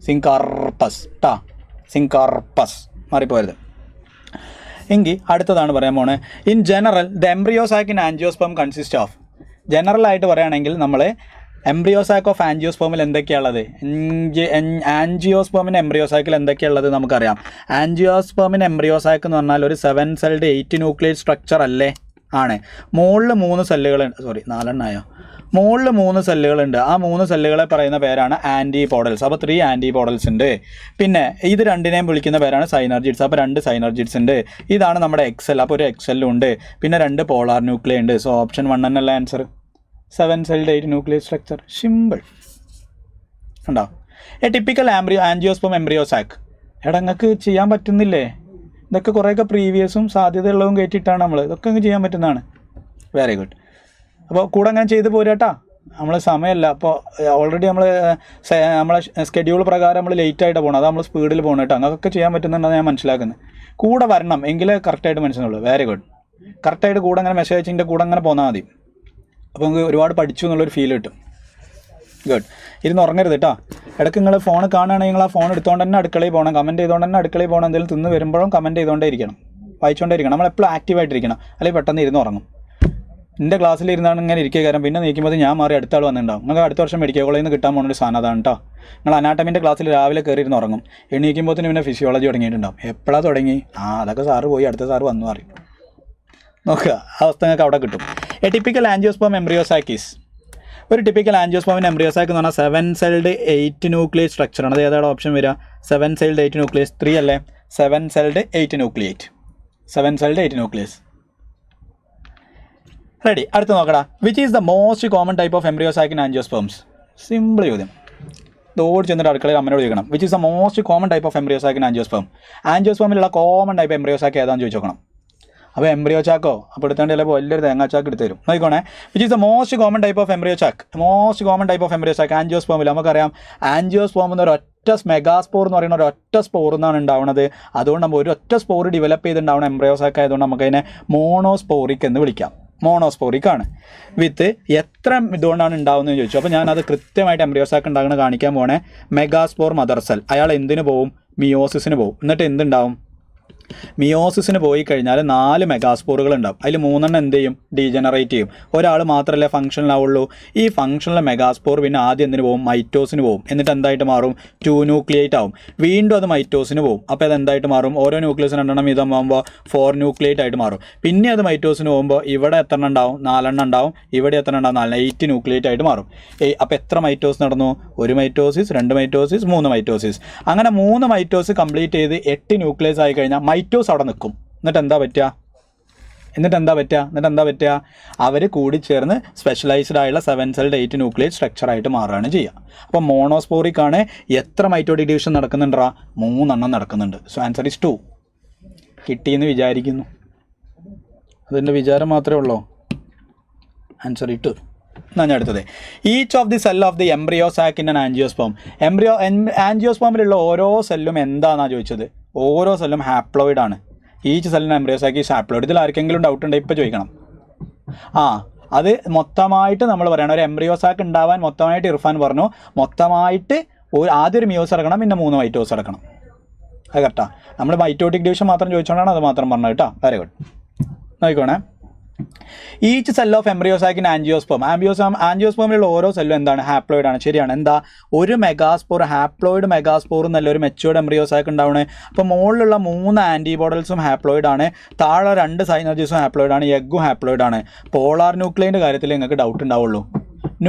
സിങ്കാർപ്പസ് ട്ടാ. സിങ്കാർപ്പസ് മാറിപ്പോയത്. എങ്കിൽ അടുത്തതാണ് പറയാൻ പോണേ. In general the embryo sac in angiosperm consist of. ജനറലായിട്ട് പറയുകയാണെങ്കിൽ നമ്മൾ എംബ്രിയോസാക്ക് ഓഫ് ആൻജിയോസ്പേമിൽ എന്തൊക്കെയാണുള്ളത്? ആൻജിയോസ്പേമിന് എംബ്രിയോസാക്കിൽ എന്തൊക്കെയുള്ളത് നമുക്കറിയാം. ആൻജിയോസ്പേമിന് എംബ്രിയോസാക്ക് എന്ന് പറഞ്ഞാൽ ഒരു 7 സെൽഡ് 8 ന്യൂക്ലിയർ സ്ട്രക്ചർ അല്ലേ? ആണ്. മുകളിൽ 3 സെല്ലുകളുണ്ട്. 4 ആയോ? മുകളിൽ 3 സെല്ലുകളുണ്ട്. ആ 3 സെല്ലുകളെ പറയുന്ന പേരാണ് ആൻറ്റിപോഡൽസ്. അപ്പോൾ 3 ആൻറ്റിപോഡൽസ് ഉണ്ട്. പിന്നെ ഇത് രണ്ടിനെയും വിളിക്കുന്ന പേരാണ് സൈനർജിഡ്സ്. അപ്പോൾ 2 സൈനർജിഡ്സ് ഉണ്ട്. ഇതാണ് നമ്മുടെ എക്സെൽ. അപ്പോൾ ഒരു എക്സെല്ലും ഉണ്ട്. പിന്നെ 2 പോളാർ ന്യൂക്ലിയ ഉണ്ട്. സോ ഓപ്ഷൻ 1 എന്നല്ല answer. 7 celled 8 nuclear structure. Simple ഉണ്ടോ? A typical angiosperm embryo sac. എടാ നിങ്ങൾക്ക് ചെയ്യാൻ പറ്റുന്നില്ലേ? ഇതൊക്കെ കുറേയൊക്കെ പ്രീവിയസും സാധ്യതയുള്ളതും കയറ്റിയിട്ടാണ് നമ്മൾ. ഇതൊക്കെ അങ്ങ് ചെയ്യാൻ പറ്റുന്നതാണ്. Very good. അപ്പോൾ കൂടെ അങ്ങനെ ചെയ്ത് പോരാട്ടാ. നമ്മൾ സമയമല്ല. അപ്പോൾ ഓൾറെഡി നമ്മളെ സ്കെഡ്യൂൾ പ്രകാരം നമ്മൾ ലേറ്റായിട്ട് പോകണം. അത് നമ്മൾ സ്പീഡിൽ പോകണം കേട്ടോ. അങ്ങനെയൊക്കെ ചെയ്യാൻ പറ്റുന്നുണ്ടെന്ന് ഞാൻ മനസ്സിലാക്കുന്നത്. കൂടെ വരണം എങ്കിലേ കറക്റ്റായിട്ട് മനസ്സിലുള്ളൂ. Very good. കറക്റ്റായിട്ട് കൂടെ അങ്ങനെ മെസ്സേജ് അയച്ചിൻ്റെ കൂടെ അങ്ങനെ പോന്നാൽ മതി. അപ്പോൾ നമുക്ക് ഒരുപാട് പഠിച്ചു എന്നുള്ളൊരു ഫീൽ കിട്ടും. ഗുഡ്. ഇരുന്ന് ഉറങ്ങരുത് കേട്ടോ. ഇടയ്ക്ക് നിങ്ങൾ ഫോൺ കാണുകയാണെങ്കിൽ നിങ്ങൾ ആ ഫോൺ എടുത്തുകൊണ്ട് തന്നെ അടുക്കളയിൽ പോകണം. കമൻറ്റ് ചെയ്തുകൊണ്ട് തന്നെ അടുക്കളയിൽ പോകണം. എന്തെങ്കിലും തിന്ന് വരുമ്പോഴും കമൻറ്റ് ചെയ്തുകൊണ്ടേ ഇരിക്കണം, വായിച്ചുകൊണ്ടേ ഇരിക്കണം. നമ്മളെപ്പോഴും ആക്റ്റീവായിട്ടിരിക്കണം. അല്ലെങ്കിൽ പെട്ടെന്ന് ഇരുന്ന് ഉറങ്ങും. എൻ്റെ ക്ലാസ്സിൽ ഇരുന്നാണ് ഇങ്ങനെ ഇരിക്കുക. കാരണം പിന്നെ നീക്കുമ്പോൾ ഞാൻ മാറി അടുത്ത ആൾ വന്നിട്ടുണ്ടാവും. നിങ്ങൾക്ക് അടുത്ത വർഷം മെഡിക്കൽ കോളേജിൽ നിന്ന് കിട്ടാൻ പോകുന്നൊരു സാധനം അതാണ് കേട്ടോ. നിങ്ങൾ അനാട്ടമിൻ്റെ ക്ലാസ്സിൽ രാവിലെ കയറിയിരുന്ന് ഉറങ്ങും. എണീക്കുമ്പോഴത്തേന് പിന്നെ ഫിസിയോളജി തുടങ്ങിയിട്ടുണ്ടാവും. എപ്പോഴാണ് തുടങ്ങി? അതൊക്കെ സാറ് പോയി അടുത്ത സാറ് വന്നു അറിയും. നോക്കുക, ആ അവസ്ഥ നിങ്ങൾക്ക് അവിടെ കിട്ടും. A typical angiosperm embryo sacs. ഒരു ടിപ്പിക്കൽ ആൻജിയോസ്പേമിൻ്റെ എംബ്രിയോസാക്ക് എന്ന് പറഞ്ഞാൽ 7 സെൽഡ് 8 ന്യൂക്ലിയർ സ്ട്രക്ചറാണ്. അത് ഏതാണ് ഓപ്ഷൻ വരിക? 7 സെൽഡ് 8 ന്യൂക്ലിയസ്. 3 അല്ലേ? 7 celled 8 nucleate. 7 celled 8 nucleus. Ready. അടുത്ത് നോക്കടാ. Which is the most common type of embryo sac in angiosperms? Simple ചോദ്യം. ഓടി ചെന്നിട്ട് അടുക്കളയിൽ അമ്മയോട് ചോദിക്കണം. Which is the most common type of embryo sac in angiosperm? ആൻജിയോസ്പേമിലുള്ള കോമൺ ടൈപ്പ് എംബ്രിയോസാക്ക് ഏതാണെന്ന് ചോദിച്ചു നോക്കണം. അപ്പോൾ എംബ്രിയോ ചാക്കോ അപ്പോൾ എടുത്തേണ്ട ചിലപ്പോൾ വലിയൊരു തേങ്ങാച്ചാക്ക് എടുത്ത് തരും. നോക്കിക്കോണേ. Which is the most common type of embryo ചാക്ക്? Most common type of embryo ചാക്ക് ആൻജിയോസ്പേമിൽ നമുക്കറിയാം. ആൻജിയോസ്പേം എന്നൊരു ഒറ്റ മെഗാസ്പോർ എന്ന് പറയുന്ന ഒരൊറ്റ സ്പോർ എന്നാണ് ഉണ്ടാവുന്നത്. അതുകൊണ്ട് നമ്മൾ ഒരൊറ്റ സ്പോർ ഡെവലപ്പ് ചെയ്തിട്ടുണ്ടാവണം എംബ്രയോസാക്ക് ആയതുകൊണ്ട് നമുക്കതിനെ മോണോസ്പോറിക് എന്ന് വിളിക്കാം. മോണോസ്പോറിക് ആണ്. വിത്ത് എത്ര ഇതുകൊണ്ടാണ് ഉണ്ടാവുന്നതെന്ന് ചോദിച്ചു. അപ്പോൾ ഞാനത് കൃത്യമായിട്ട് എംബ്രയോസാക്ക് ഉണ്ടാകുന്നത് കാണിക്കാൻ പോണേ. മെഗാസ്പോർ മദർ സെൽ, അയാൾ എന്തിനു പോവും? മിയോസിസിന് പോവും. എന്നിട്ട് എന്തുണ്ടാവും? മിയോസിസിന് പോയി കഴിഞ്ഞാൽ 4 മെഗാസ്പോറുകൾ ഉണ്ടാവും. അതിൽ 3 എന്ത് ചെയ്യും? ഡീജനറേറ്റ് ചെയ്യും. ഒരാൾ മാത്രമല്ലേ ഫംഗ്ഷനിലാവുള്ളൂ. ഈ ഫംഗ്ഷനിലെ മെഗാസ്പോർ പിന്നെ ആദ്യം എന്തിനു പോകും? മൈറ്റോസിന് പോകും. എന്നിട്ട് എന്തായിട്ട് മാറും? 2 ന്യൂക്ലിയേറ്റ് ആവും. വീണ്ടും അത് മൈറ്റോസിന് പോകും. അപ്പോൾ അത് എന്തായിട്ട് മാറും? ഓരോ ന്യൂക്ലിയസ് 2 വീതം ആകുമ്പോൾ 4 ന്യൂക്ലിയേറ്റ് ആയിട്ട് മാറും. പിന്നെ അത് മൈറ്റോസിന് പോകുമ്പോൾ ഇവിടെ എത്ര ഉണ്ടാവും? 4 ഉണ്ടാവും. ഇവിടെ എത്ര ഉണ്ടാവും? 4, 8 ന്യൂക്ലിയേറ്റ് ആയിട്ട് മാറും. അപ്പോൾ എത്ര മൈറ്റോസ് നടന്നു? 1 മൈറ്റോസിസ്, 2 മൈറ്റോസിസ്, 3 മൈറ്റോസിസ്. അങ്ങനെ 3 മൈറ്റോസ് കംപ്ലീറ്റ് ചെയ്ത് 8 ന്യൂക്ലിയസ് ആയി കഴിഞ്ഞാൽ മൈറ്റോസ് അവിടെ നിൽക്കും. എന്നിട്ട് എന്താ പറ്റുക? അവർ കൂടി ചേർന്ന് സ്പെഷ്യലൈസ്ഡ് ആയുള്ള 7 സെൽഡ് 8 ന്യൂക്ലിയേറ്റ് സ്ട്രക്ചറായിട്ട് മാറുകയാണ് ചെയ്യുക. അപ്പോൾ മോണോസ്പോറിക് ആണ്. എത്ര മൈറ്റോട്ടിക് ഡിവിഷൻ നടക്കുന്നുണ്ടാ? 3 നടക്കുന്നുണ്ട്. So answer is 2. കിട്ടിയെന്ന് വിചാരിക്കുന്നു. അതിൻ്റെ വിചാരം മാത്രമേ ഉള്ളൂ. ആൻസർ ഈ 2. എന്നാ ഞാൻ എടുത്തത്. Each of the cell of the embryo sac in an angiosperm. ആൻജിയോസ്പോമിലുള്ള ഓരോ സെല്ലും എന്താണെന്നാണ് ചോദിച്ചത്. ഓരോ സെല്ലും ഹാപ്ലോയിഡ് ആണ്. ഈച്ച് സെല്ലിന് എംബ്രിയോസാക്ക് ഈസ് ഹാപ്ലോയിഡ്. ഇതിൽ ആർക്കെങ്കിലും ഡൗട്ട് ഉണ്ടെങ്കിൽ ഇപ്പോൾ ചോദിക്കണം. അത് മൊത്തമായിട്ട് നമ്മൾ പറയണം. ഒരു എംബ്രിയോസാക്ക് ഉണ്ടാവാൻ മൊത്തമായിട്ട് ഇർഫാൻ പറഞ്ഞു. മൊത്തമായിട്ട് ആദ്യം ഒരു മിയോസ് ഇറക്കണം, പിന്നെ 3 മൈറ്റോസ് ഇറക്കണം. അത് കറക്റ്റാ. നമ്മൾ മൈറ്റോട്ടിക് ഡിവിഷൻ മാത്രം ചോദിച്ചുകൊണ്ടാണ് അത് മാത്രം പറഞ്ഞത് കേട്ടോ. Very good. നോക്കിക്കോണേ. Each cell of embryo sac in ആൻജിയോസ്പോമിലുള്ള ഓരോ സെല്ലും എന്താണ്? ഹാപ്ലോയിഡ് ആണ്. ശരിയാണ്. എന്താ? ഒരു മെഗാസ്പോർ, ഹാപ്ലോയിഡ് മെഗാസ്പോർ എന്നല്ല ഒരു മെച്യൂർഡ് എംബ്രിയോസാക്ക് ഉണ്ടാവണേ. അപ്പോൾ മുകളിലുള്ള 3 ആൻറ്റിബോഡൽസും ഹാപ്ലോയിഡ് ആണ്. താഴെ 2 സൈനർജീസും ഹാപ്ലോയിഡ് ആണ്. എഗ്ഗും ഹാപ്ലോയിഡ് ആണ്. പോളാർ ന്യൂക്ലിയൻ്റെ കാര്യത്തിൽ നിങ്ങൾക്ക് ഡൗട്ട് ഉണ്ടാവുള്ളൂ.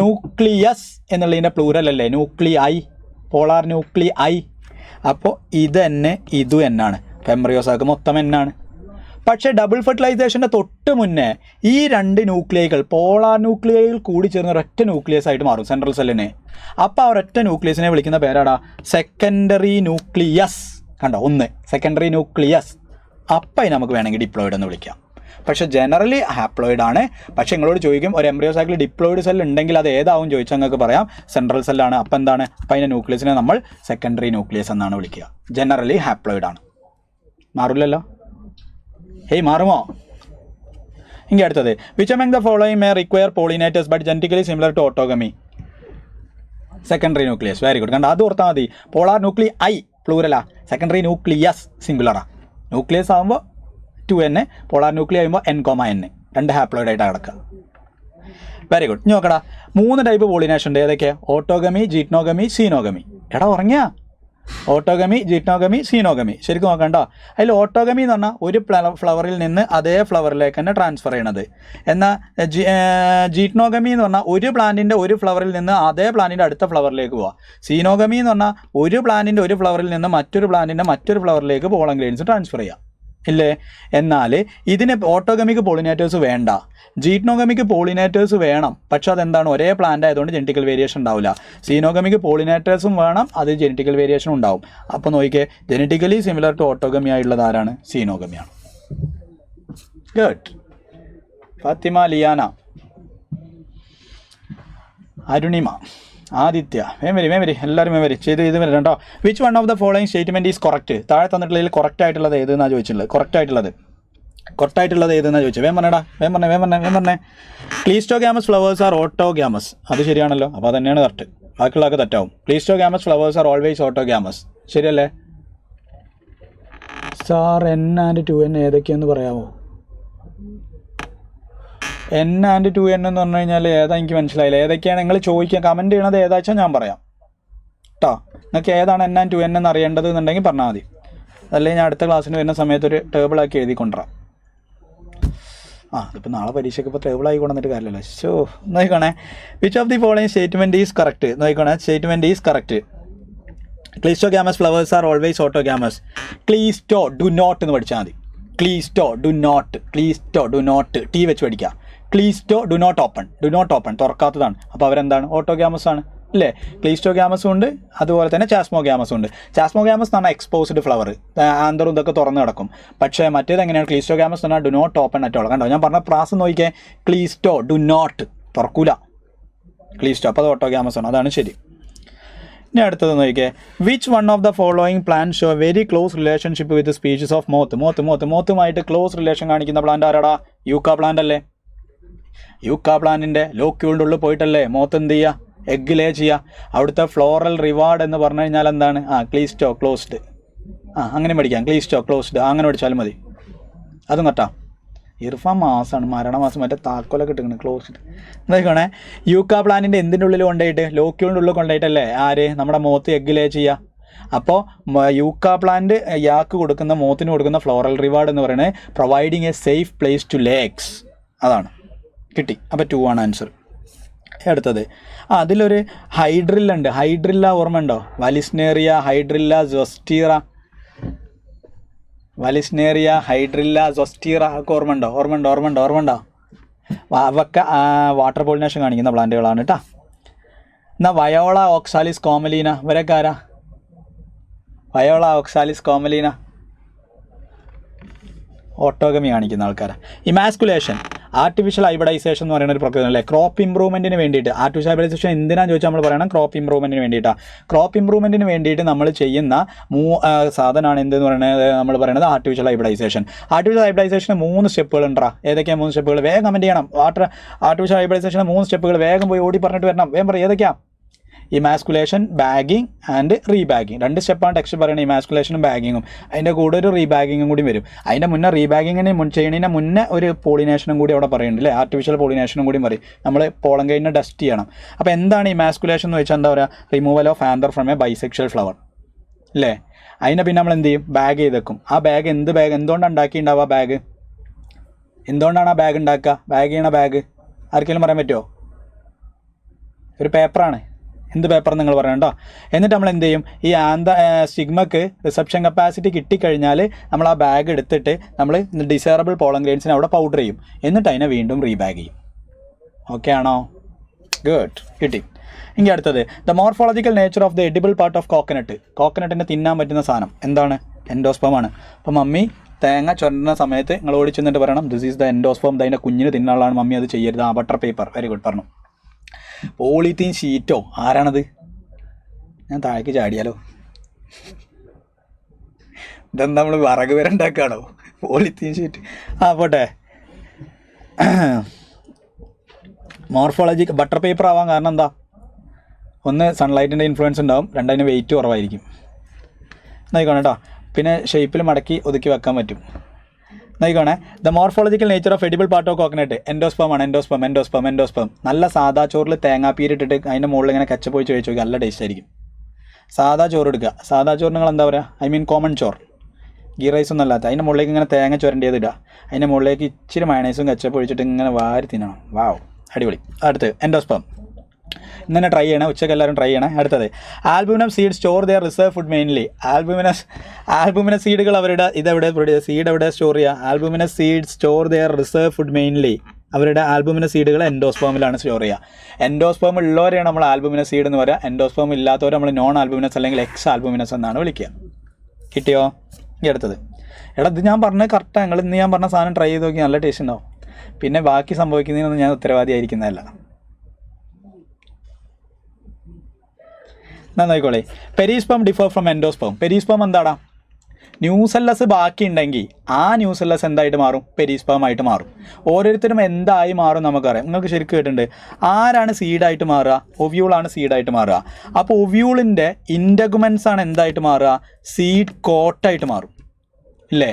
ന്യൂക്ലിയസ് എന്നുള്ളതിൻ്റെ പ്ലൂറൽ അല്ലേ? ന്യൂക്ലിഐ. പോളാർ ന്യൂക്ലിഐ. അപ്പോൾ ഇത് തന്നെ ഇതും എന്നാണ്. എംബ്രിയോസാക്ക് മൊത്തം എന്നാണ്. പക്ഷേ ഡബിൾ ഫെർട്ടിലൈസേഷൻ്റെ തൊട്ട് മുന്നേ ഈ 2 ന്യൂക്ലിയകൾ, പോളാർ ന്യൂക്ലിയകൾ കൂടി ചേർന്ന് ഒരൊറ്റ ന്യൂക്ലിയസ് ആയിട്ട് മാറും സെൻട്രൽ സെല്ലിനെ. അപ്പോൾ ആ ഒരൊറ്റ ന്യൂക്ലിയസിനെ വിളിക്കുന്ന പേരാടാ സെക്കൻഡറി ന്യൂക്ലിയസ്. കണ്ടോ? 1 സെക്കൻഡറി ന്യൂക്ലിയസ്. അപ്പം നമുക്ക് വേണമെങ്കിൽ ഡിപ്ലോയിഡ് എന്ന് വിളിക്കാം. പക്ഷേ ജനറലി ഹാപ്ലോയിഡ് ആണ്. പക്ഷേ നിങ്ങളോട് ചോദിക്കും ഒരു എംബ്രിയോസാക്കിൽ ഡിപ്ലോയിഡ് സെൽ ഉണ്ടെങ്കിൽ അത് ഏതാവും ചോദിച്ചാൽ നിങ്ങൾക്ക് പറയാം സെൻട്രൽ സെല്ലാണ്. അപ്പം എന്താണ്? അപ്പം അതിൻ്റെ ന്യൂക്ലിയസിനെ നമ്മൾ സെക്കൻഡറി ന്യൂക്ലിയസ് എന്നാണ് വിളിക്കുക. ജനറലി ഹാപ്ലോയിഡ് ആണ്. മാറില്ലല്ലോ? മാറുമോ? ഇങ്ങനെ അടുത്തത്. Which among the following may require pollinators but genetically similar to autogamy? Secondary nucleus. Very good. കണ്ട, അത് ഓർത്താൽ മതി. പോളാർ ന്യൂക്ലി ഐ പ്ലൂറലാ, സെക്കൻഡറി ന്യൂക്ലിയസ് സിംഗുലറാ. ന്യൂക്ലിയസ് ആകുമ്പോൾ 2N, പോളാർ ന്യൂക്ലി ആകുമ്പോൾ N,N. 2 ഹാപ്ലോയിഡ് ആയിട്ട് കിടക്കുക. Very good. ഇനി നോക്കടാ, 3 ടൈപ്പ് പോളിനേഷൻ ഉണ്ട്. ഏതൊക്കെ? Autogamy, geitonogamy, xenogamy. എടാ ഉറങ്ങിയാ? Autogamy, geitonogamy, xenogamy. ശരിക്കും നോക്കണ്ട. അതിൽ ഓട്ടോഗമി എന്ന് പറഞ്ഞാൽ ഒരു ഫ്ലവറിൽ നിന്ന് അതേ ഫ്ലവറിലേക്ക് തന്നെ ട്രാൻസ്ഫർ ചെയ്യണത്. എന്നാൽ ജീറ്റ്നോഗമി എന്ന് പറഞ്ഞാൽ ഒരു പ്ലാന്റിൻ്റെ ഒരു ഫ്ലവറിൽ നിന്ന് അതേ പ്ലാന്റിൻ്റെ അടുത്ത ഫ്ലവറിലേക്ക് പോവുക. സീനോഗമി എന്ന് പറഞ്ഞാൽ ഒരു പ്ലാന്റിൻ്റെ ഒരു ഫ്ലവറിൽ നിന്ന് മറ്റൊരു പ്ലാന്റിൻ്റെ മറ്റൊരു ഫ്ലവറിലേക്ക് പോളൻ ഗ്രെയിൻസ് ട്രാൻസ്ഫർ ചെയ്യുക. ഇല്ലേ? എന്നാൽ ഇതിന് ഓട്ടോഗമിക്ക് പോളിനേറ്റേഴ്സ് വേണ്ട. ജീറ്റ്നോഗമിക്ക് പോളിനേറ്റേഴ്സ് വേണം. പക്ഷെ അതെന്താണ്? ഒരേ പ്ലാന്റ് ആയതുകൊണ്ട് ജെനറ്റിക്കൽ വേരിയേഷൻ ഉണ്ടാവില്ല. സീനോഗമിക്ക് പോളിനേറ്റേഴ്സും വേണം, അത് ജെനറ്റിക്കൽ വേരിയേഷനും ഉണ്ടാവും. അപ്പോൾ നോക്കിക്കേ, ജെനറ്റിക്കലി സിമിലർ ടു ഓട്ടോഗമി ആയുള്ളത് ആരാണ്? സീനോഗമിയാണ്. ഗുഡ്. ഫാത്തിമ, ലിയാന, അരുണിമ, ആദിത്യ, മേമരി എല്ലാവരും മേമരി ചെയ്ത് വരും കേട്ടോ. Which one of the following statement is correct? താഴെ തന്നിട്ടുള്ളതിൽ കറക്റ്റ് ആയിട്ടുള്ളത് ഏതെന്നാണ് ചോദിച്ചിട്ടുള്ളത്. കറക്റ്റ് ആയിട്ടുള്ളത് ഏതെന്നാണ് ചോദിച്ചത്? വേം പറഞ്ഞേ. Cleistogamous flowers are autogamous. അത് ശരിയാണല്ലോ. അപ്പോൾ അത് തന്നെയാണ് കറക്റ്റ്. ബാക്കിയുള്ളതൊക്കെ തെറ്റാവും. Cleistogamous flowers are always autogamous. ശരിയല്ലേ? സാർ N and 2N ഏതൊക്കെയെന്ന് പറയാമോ? N and 2N എന്ന് പറഞ്ഞു കഴിഞ്ഞാൽ ഏതാ? എനിക്ക് മനസ്സിലായില്ല. ഏതൊക്കെയാണ് നിങ്ങൾ ചോദിക്കുക? കമൻറ്റ് ചെയ്യണത് ഏതാ വെച്ചാൽ ഞാൻ പറയാം കേട്ടോ. നിങ്ങൾക്ക് ഏതാണ് N and 2N എന്ന് അറിയേണ്ടത് എന്നുണ്ടെങ്കിൽ പറഞ്ഞാൽ മതി. അല്ലെങ്കിൽ ഞാൻ അടുത്ത ക്ലാസ്സിന് വരുന്ന സമയത്ത് ഒരു ടേബിളാക്കി എഴുതി കൊണ്ടുവരാം. ഇതിപ്പോൾ നാളെ പരീക്ഷയ്ക്ക് ഇപ്പോൾ ടേബിളായി കൊണ്ടുവന്നിട്ട് കാര്യമല്ലോ. നോക്കിക്കോണേ. Which of the following statement is correct? നോക്കിക്കോണേ, statement is correct. Cleistogamous flowers are always autogamous. Cleisto do not എന്ന് പഠിച്ചാൽ മതി. ക്ലീസ്റ്റോ ഡു നോട്ട് ടി വെച്ച് പഠിക്കുക. ക്ലീസ്റ്റോ ഡു നോട്ട് ഓപ്പൺ തുറക്കാത്തതാണ്. അപ്പോൾ അവരെന്താണ്? ഓട്ടോഗ്യാമസ് ആണ് അല്ലേ? ക്ലീസ്റ്റോഗ്യാമസും ഉണ്ട്, അതുപോലെ തന്നെ ചാസ്മോഗ്യാമസും ഉണ്ട്. ചാസ്മോഗ്യാമസ് എന്ന് പറഞ്ഞാൽ എക്സ്പോസ്ഡ് ഫ്ലവർ, ആന്തറും ഇതൊക്കെ തുറന്ന് കിടക്കും. പക്ഷേ മറ്റേത് എങ്ങനെയാണ്? ക്ലീസ്റ്റോഗ്യാമസ് എന്ന് പറഞ്ഞാൽ ഡു നോട്ട് ഓപ്പൺ അറ്റോൾ. കണ്ടോ, ഞാൻ പറഞ്ഞ പ്രാസം നോക്കിയേ. ക്ലീസ്റ്റോ ഡു നോട്ട് തുറക്കൂല, ക്ലീസ്റ്റോ. അപ്പോൾ അത് ഓട്ടോഗ്യാമസ് ആണ്. അതാണ് ശരി. ഇനി അടുത്തത് നോക്കിക്കേ, which one of the following plant show very close relationship with species of മോത്തുമായിട്ട് ക്ലോസ് റിലേഷൻ കാണിക്കുന്ന പ്ലാന്റ് ആരാടാ? യൂക്ക പ്ലാന്റ് അല്ലേ? യൂക്ക പ്ലാന്റിൻ്റെ ലോക്യൂളിൻ്റെ ഉള്ളിൽ പോയിട്ടല്ലേ മോത്ത് എന്ത് ചെയ്യുക? എഗ് ലേ ചെയ്യുക. അവിടുത്തെ ഫ്ലോറൽ റിവാർഡ് എന്ന് പറഞ്ഞു കഴിഞ്ഞാൽ എന്താണ്? ക്ലീസ്റ്റോ ക്ലോസ്ഡ്. അങ്ങനെ പഠിക്കാം, ക്ലീസ്റ്റോ ക്ലോസ്ഡ് അങ്ങനെ പഠിച്ചാലും മതി. അതും കട്ടാ. ഇർഫാൻ മാസമാണ്, മരണമാസം, മറ്റേ താക്കോലൊക്കെ ഇട്ടിരിക്കുന്നത് ക്ലോസ്ഡ്. എന്തായിക്കോണേ, യൂക്ക പ്ലാന്റിൻ്റെ എന്തിൻ്റെ ഉള്ളിൽ കൊണ്ടുപോയിട്ട്? ലോക്യൂളിൻ്റെ ഉള്ളിൽ കൊണ്ടുപോയിട്ടല്ലേ ആര്? നമ്മുടെ മോത്ത് എഗ് ലേ ചെയ്യുക. അപ്പോൾ യൂക്ക പ്ലാന്റ് യാക്ക് കൊടുക്കുന്ന, മോത്തിന് കൊടുക്കുന്ന ഫ്ലോറൽ റിവാർഡ് എന്ന് പറയുന്നത് providing a safe place to lakes. അതാണ് കിട്ടി. അപ്പോൾ 2 ആണ് ആൻസർ. അടുത്തത് അതിലൊരു ഹൈഡ്രില്ലുണ്ട്. ഹൈഡ്രില്ല ഓർമ്മ ഉണ്ടോ? വലിസ്നേറിയ, ഹൈഡ്രില്ല, സൊസ്റ്റീറ. വലിസ്നേറിയ, ഹൈഡ്രില്ല, സൊസ്റ്റീറ ഒക്കെ ഓർമ്മ ഉണ്ടോ? അവൊക്കെ വാട്ടർ പോളിനേഷൻ കാണിക്കുന്ന പ്ലാന്റുകളാണ് കേട്ടോ. എന്നാൽ വയോള ഓക്സാലിസ് കോമലീന ഇവരൊക്കെ ആരാ? വയോള ഓക്സാലിസ് കോമലീന ഓട്ടോഗമി കാണിക്കുന്ന ആൾക്കാരാണ്. ഇമാസ്കുലേഷൻ, ആർട്ടിഫിഷ്യൽ ഹൈബ്രിഡൈസേഷൻ എന്ന് പറയുന്ന ഒരു പ്രക്രിയ അല്ലേ? ക്രോപ്പ് ഇമ്പ്രൂവ്മെൻറ്റിന് വേണ്ടിയിട്ട്. ആർട്ടിഫിഷ്യൽ ഹൈബ്രിഡൈസേഷൻ എന്തിനാന്ന് ചോദിച്ചാൽ നമ്മൾ പറയണം ക്രോപ്പ് ഇമ്പ്രൂവ്മെൻറ്റിന് വേണ്ടിയിട്ടാണ്. ക്രോപ്പ് ഇമ്പ്രൂവ്മെൻറ്റിന് വേണ്ടിയിട്ട് നമ്മൾ ചെയ്യുന്ന സാധനമാണ് എന്തെന്ന് പറയുന്നത്? നമ്മൾ പറയുന്നത് ആർട്ടിഫിഷ്യൽ ഹൈബ്രിഡൈസേഷൻ. ആർട്ടിഫിഷ്യൽ ഹൈബ്രിഡൈസേഷന് 3 സ്റ്റെപ്പുകൾ ഉണ്ടാ. ഏതൊക്കെയാണ് 3 സ്റ്റെപ്പുകൾ? വേഗം കമൻറ്റ് ചെയ്യണം. ആർട്ടിഫിഷ്യൽ ഹൈബ്രിഡൈസേഷന് 3 സ്റ്റെപ്പുകൾ വേഗം പോയി ഓടി പറഞ്ഞിട്ട് വരണം. വേഗം പറയും ഏതൊക്കെയാണ്? Emasculation, bagging and റീബാഗിങ്. 2 സ്റ്റെപ്പാണ് ടെക്സ്റ്റ് പറയുന്നത്, ഇമാസ്കുലേഷനും ബാഗിങ്ങും. അതിൻ്റെ കൂടെ ഒരു റീബാഗിങ്ങും കൂടി വരും. അതിൻ്റെ മുന്നേ റീബാഗിങ്ങിന് ചെയ്യുന്നതിന് മുന്നേ ഒരു പോളിനേഷനും കൂടി അവിടെ പറയുന്നുണ്ട് അല്ലേ? ആർട്ടിഫിഷ്യൽ പോളിനേഷനും കൂടി പറയും. നമ്മൾ പോളൻ കഴിഞ്ഞ് ഡസ്റ്റ് ചെയ്യണം. അപ്പോൾ എന്താണ് ഇമാസ്കുലേഷൻ എന്ന് വെച്ചാൽ എന്താ പറയുക? Removal of anther from A bisexual flower അല്ലേ? അതിനെ പിന്നെ നമ്മൾ എന്ത് ചെയ്യും? ബാഗ് ചെയ്ത് വെക്കും. ആ ബാഗ് എന്തുകൊണ്ടാണ് ഉണ്ടാക്കിയിട്ടുണ്ടാവുക? ബാഗ് എന്തുകൊണ്ടാണ് ആ ബാഗ് ഉണ്ടാക്കുക? ബാഗ് ചെയ്യണ ബാഗ് ആർക്കെങ്കിലും പറയാൻ പറ്റുമോ? ഒരു പേപ്പറാണ്. എന്ത് പേപ്പർ നിങ്ങൾ പറയണ്ടോ? എന്നിട്ട് നമ്മൾ എന്ത് ചെയ്യും? ഈ സ്റ്റിഗ്മക്ക് റിസപ്ഷൻ കപ്പാസിറ്റി കിട്ടിക്കഴിഞ്ഞാൽ നമ്മൾ ആ ബാഗ് എടുത്തിട്ട് നമ്മൾ ഡിസൈറബിൾ പോളൻ ഗ്രെയിൻസിനെ അവിടെ പൗഡർ ചെയ്യും. എന്നിട്ട് അതിനെ വീണ്ടും റീബാഗ് ചെയ്യും. ഓക്കെ ആണോ? ഗുഡ്, കിട്ടി. ഇനി അടുത്തത് the morphological nature of the edible part of coconut. കോക്കനട്ടിനെ തിന്നാൻ പറ്റുന്ന സാധനം എന്താണ്? എൻഡോസ്പമാണ്. അപ്പോൾ മമ്മി തേങ്ങ ചുരണ്ടുന്ന സമയത്ത് നിങ്ങൾ ഓടി ചെന്നിട്ട് പറയണം ദിസ് ഈസ് ദ എൻഡോസ്പം, അതിൻ്റെ കുഞ്ഞിന് തിന്നാനുള്ളതാണ് മമ്മി, അത് ചെയ്യരുത്. Butter paper. വെരി ഗുഡ്, പറഞ്ഞു. പോളിത്തീൻ ഷീറ്റോ? ആരാണത്? ഞാൻ താഴേക്ക് ചാടിയാലോ? ഇതെന്താ നമ്മൾ വിറക് വരെ ഉണ്ടാക്കുകയാണോ? Polythene sheet. പോട്ടെ. മോർഫോളജി ബട്ടർ പേപ്പർ ആവാൻ കാരണം എന്താ? ഒന്ന് സൺലൈറ്റിൻ്റെ ഇൻഫ്ലുവൻസ് ഉണ്ടാവും, 2 അതിന് വെയിറ്റ് കുറവായിരിക്കും. എന്നായിക്കോണേ കേട്ടോ. പിന്നെ ഷേപ്പിൽ മടക്കി ഒതുക്കി വെക്കാൻ പറ്റും. നോക്കിക്കോണേ, the morphological nature of edible part of coconut. എൻഡോസ്പമാണ്. എൻഡോസ്പം. നല്ല സാധാ ചോറിൽ തേങ്ങാപ്പീരിട്ടിട്ട് അതിൻ്റെ മുകളിൽ ഇങ്ങനെ കച്ചപ്പ് പോയി ചോദിച്ചു നോക്കി, നല്ല ടേസ്റ്റ് ആയിരിക്കും. സാധാ ചോറ് എടുക്കുക. സാധാ ചോറ് നിങ്ങൾ എന്താ പറയുക? കോമൺ ചോറ്, ഗീ റൈസ് ഒന്നും അല്ലാത്ത. അതിൻ്റെ മുകളിലേക്ക് ഇങ്ങനെ തേങ്ങ ചുരണ്ടിയത് ഇടുക. അതിൻ്റെ മുകളിലേക്ക് ഇച്ചിരി മയണൈസും കച്ചപ്പ് ഒഴിച്ചിട്ട് ഇങ്ങനെ വാരി തിന്നണം. വാവ്, അടിപൊളി. അടുത്ത് എൻഡോസ്പം. ഇന്നെ ട്രൈ ചെയ്യണം, ഉച്ചയ്ക്ക് എല്ലാവരും ട്രൈ ചെയ്യണം. അടുത്തത് albuminous seed store their reserve food mainly. Albuminous സീഡുകൾ അവരുടെ ഇതെവിടെ സീഡ് എവിടെ സ്റ്റോർ ചെയ്യുക? Albuminous seed store their reserve food mainly. അവരുടെ ആൽബുമിനസ് സീഡുകൾ എൻഡോസ്പേമിലാണ് സ്റ്റോർ ചെയ്യുക. എൻഡോസ്പേം ഉള്ളവരെയാണ് നമ്മൾ ആൽബുമിനസ് സീഡ് എന്ന് പറയുക. എൻഡോസ്പേം ഇല്ലാത്തവരെ നമ്മൾ നോൺ ആൽബുമിനസ് അല്ലെങ്കിൽ എക്സ് ആൽബുമിനസ് എന്നാണ് വിളിക്കുക. കിട്ടിയോ? ഈ അടുത്തത് ഇത് ഞാൻ പറഞ്ഞത് കറക്റ്റാണ്. നിങ്ങൾ ഇന്ന് ഞാൻ പറഞ്ഞ സാധനം ട്രൈ ചെയ്ത് നോക്കി, നല്ല ടേസ്റ്റ് ഉണ്ടാവും. പിന്നെ ബാക്കി സംഭവിക്കുന്നതിനൊന്നും ഞാൻ ഉത്തരവാദിയായിരിക്കുന്നതല്ല. എന്നാ നോക്കിക്കോളേ, പെരീസ്പം ഡിഫർ ഫ്രം എൻഡോസ്പം. പെരീസ്പം എന്താടാ? ന്യൂസെല്ലസ് ബാക്കി ഉണ്ടെങ്കിൽ ആ ന്യൂസെല്ലസ് എന്തായിട്ട് മാറും? പെരീസ്പമായിട്ട് മാറും. ഓരോരുത്തരും എന്തായി മാറും നമുക്കറിയാം. നിങ്ങൾക്ക് ശരിക്കും കേട്ടിട്ടുണ്ട്. ആരാണ് സീഡായിട്ട് മാറുക? ഒവ്യൂളാണ് സീഡായിട്ട് മാറുക. അപ്പോൾ ഒവ്യൂളിൻ്റെ ഇൻഡഗുമെൻസ് ആണ് എന്തായിട്ട് മാറുക? സീഡ് കോട്ടായിട്ട് മാറും ഇല്ലേ?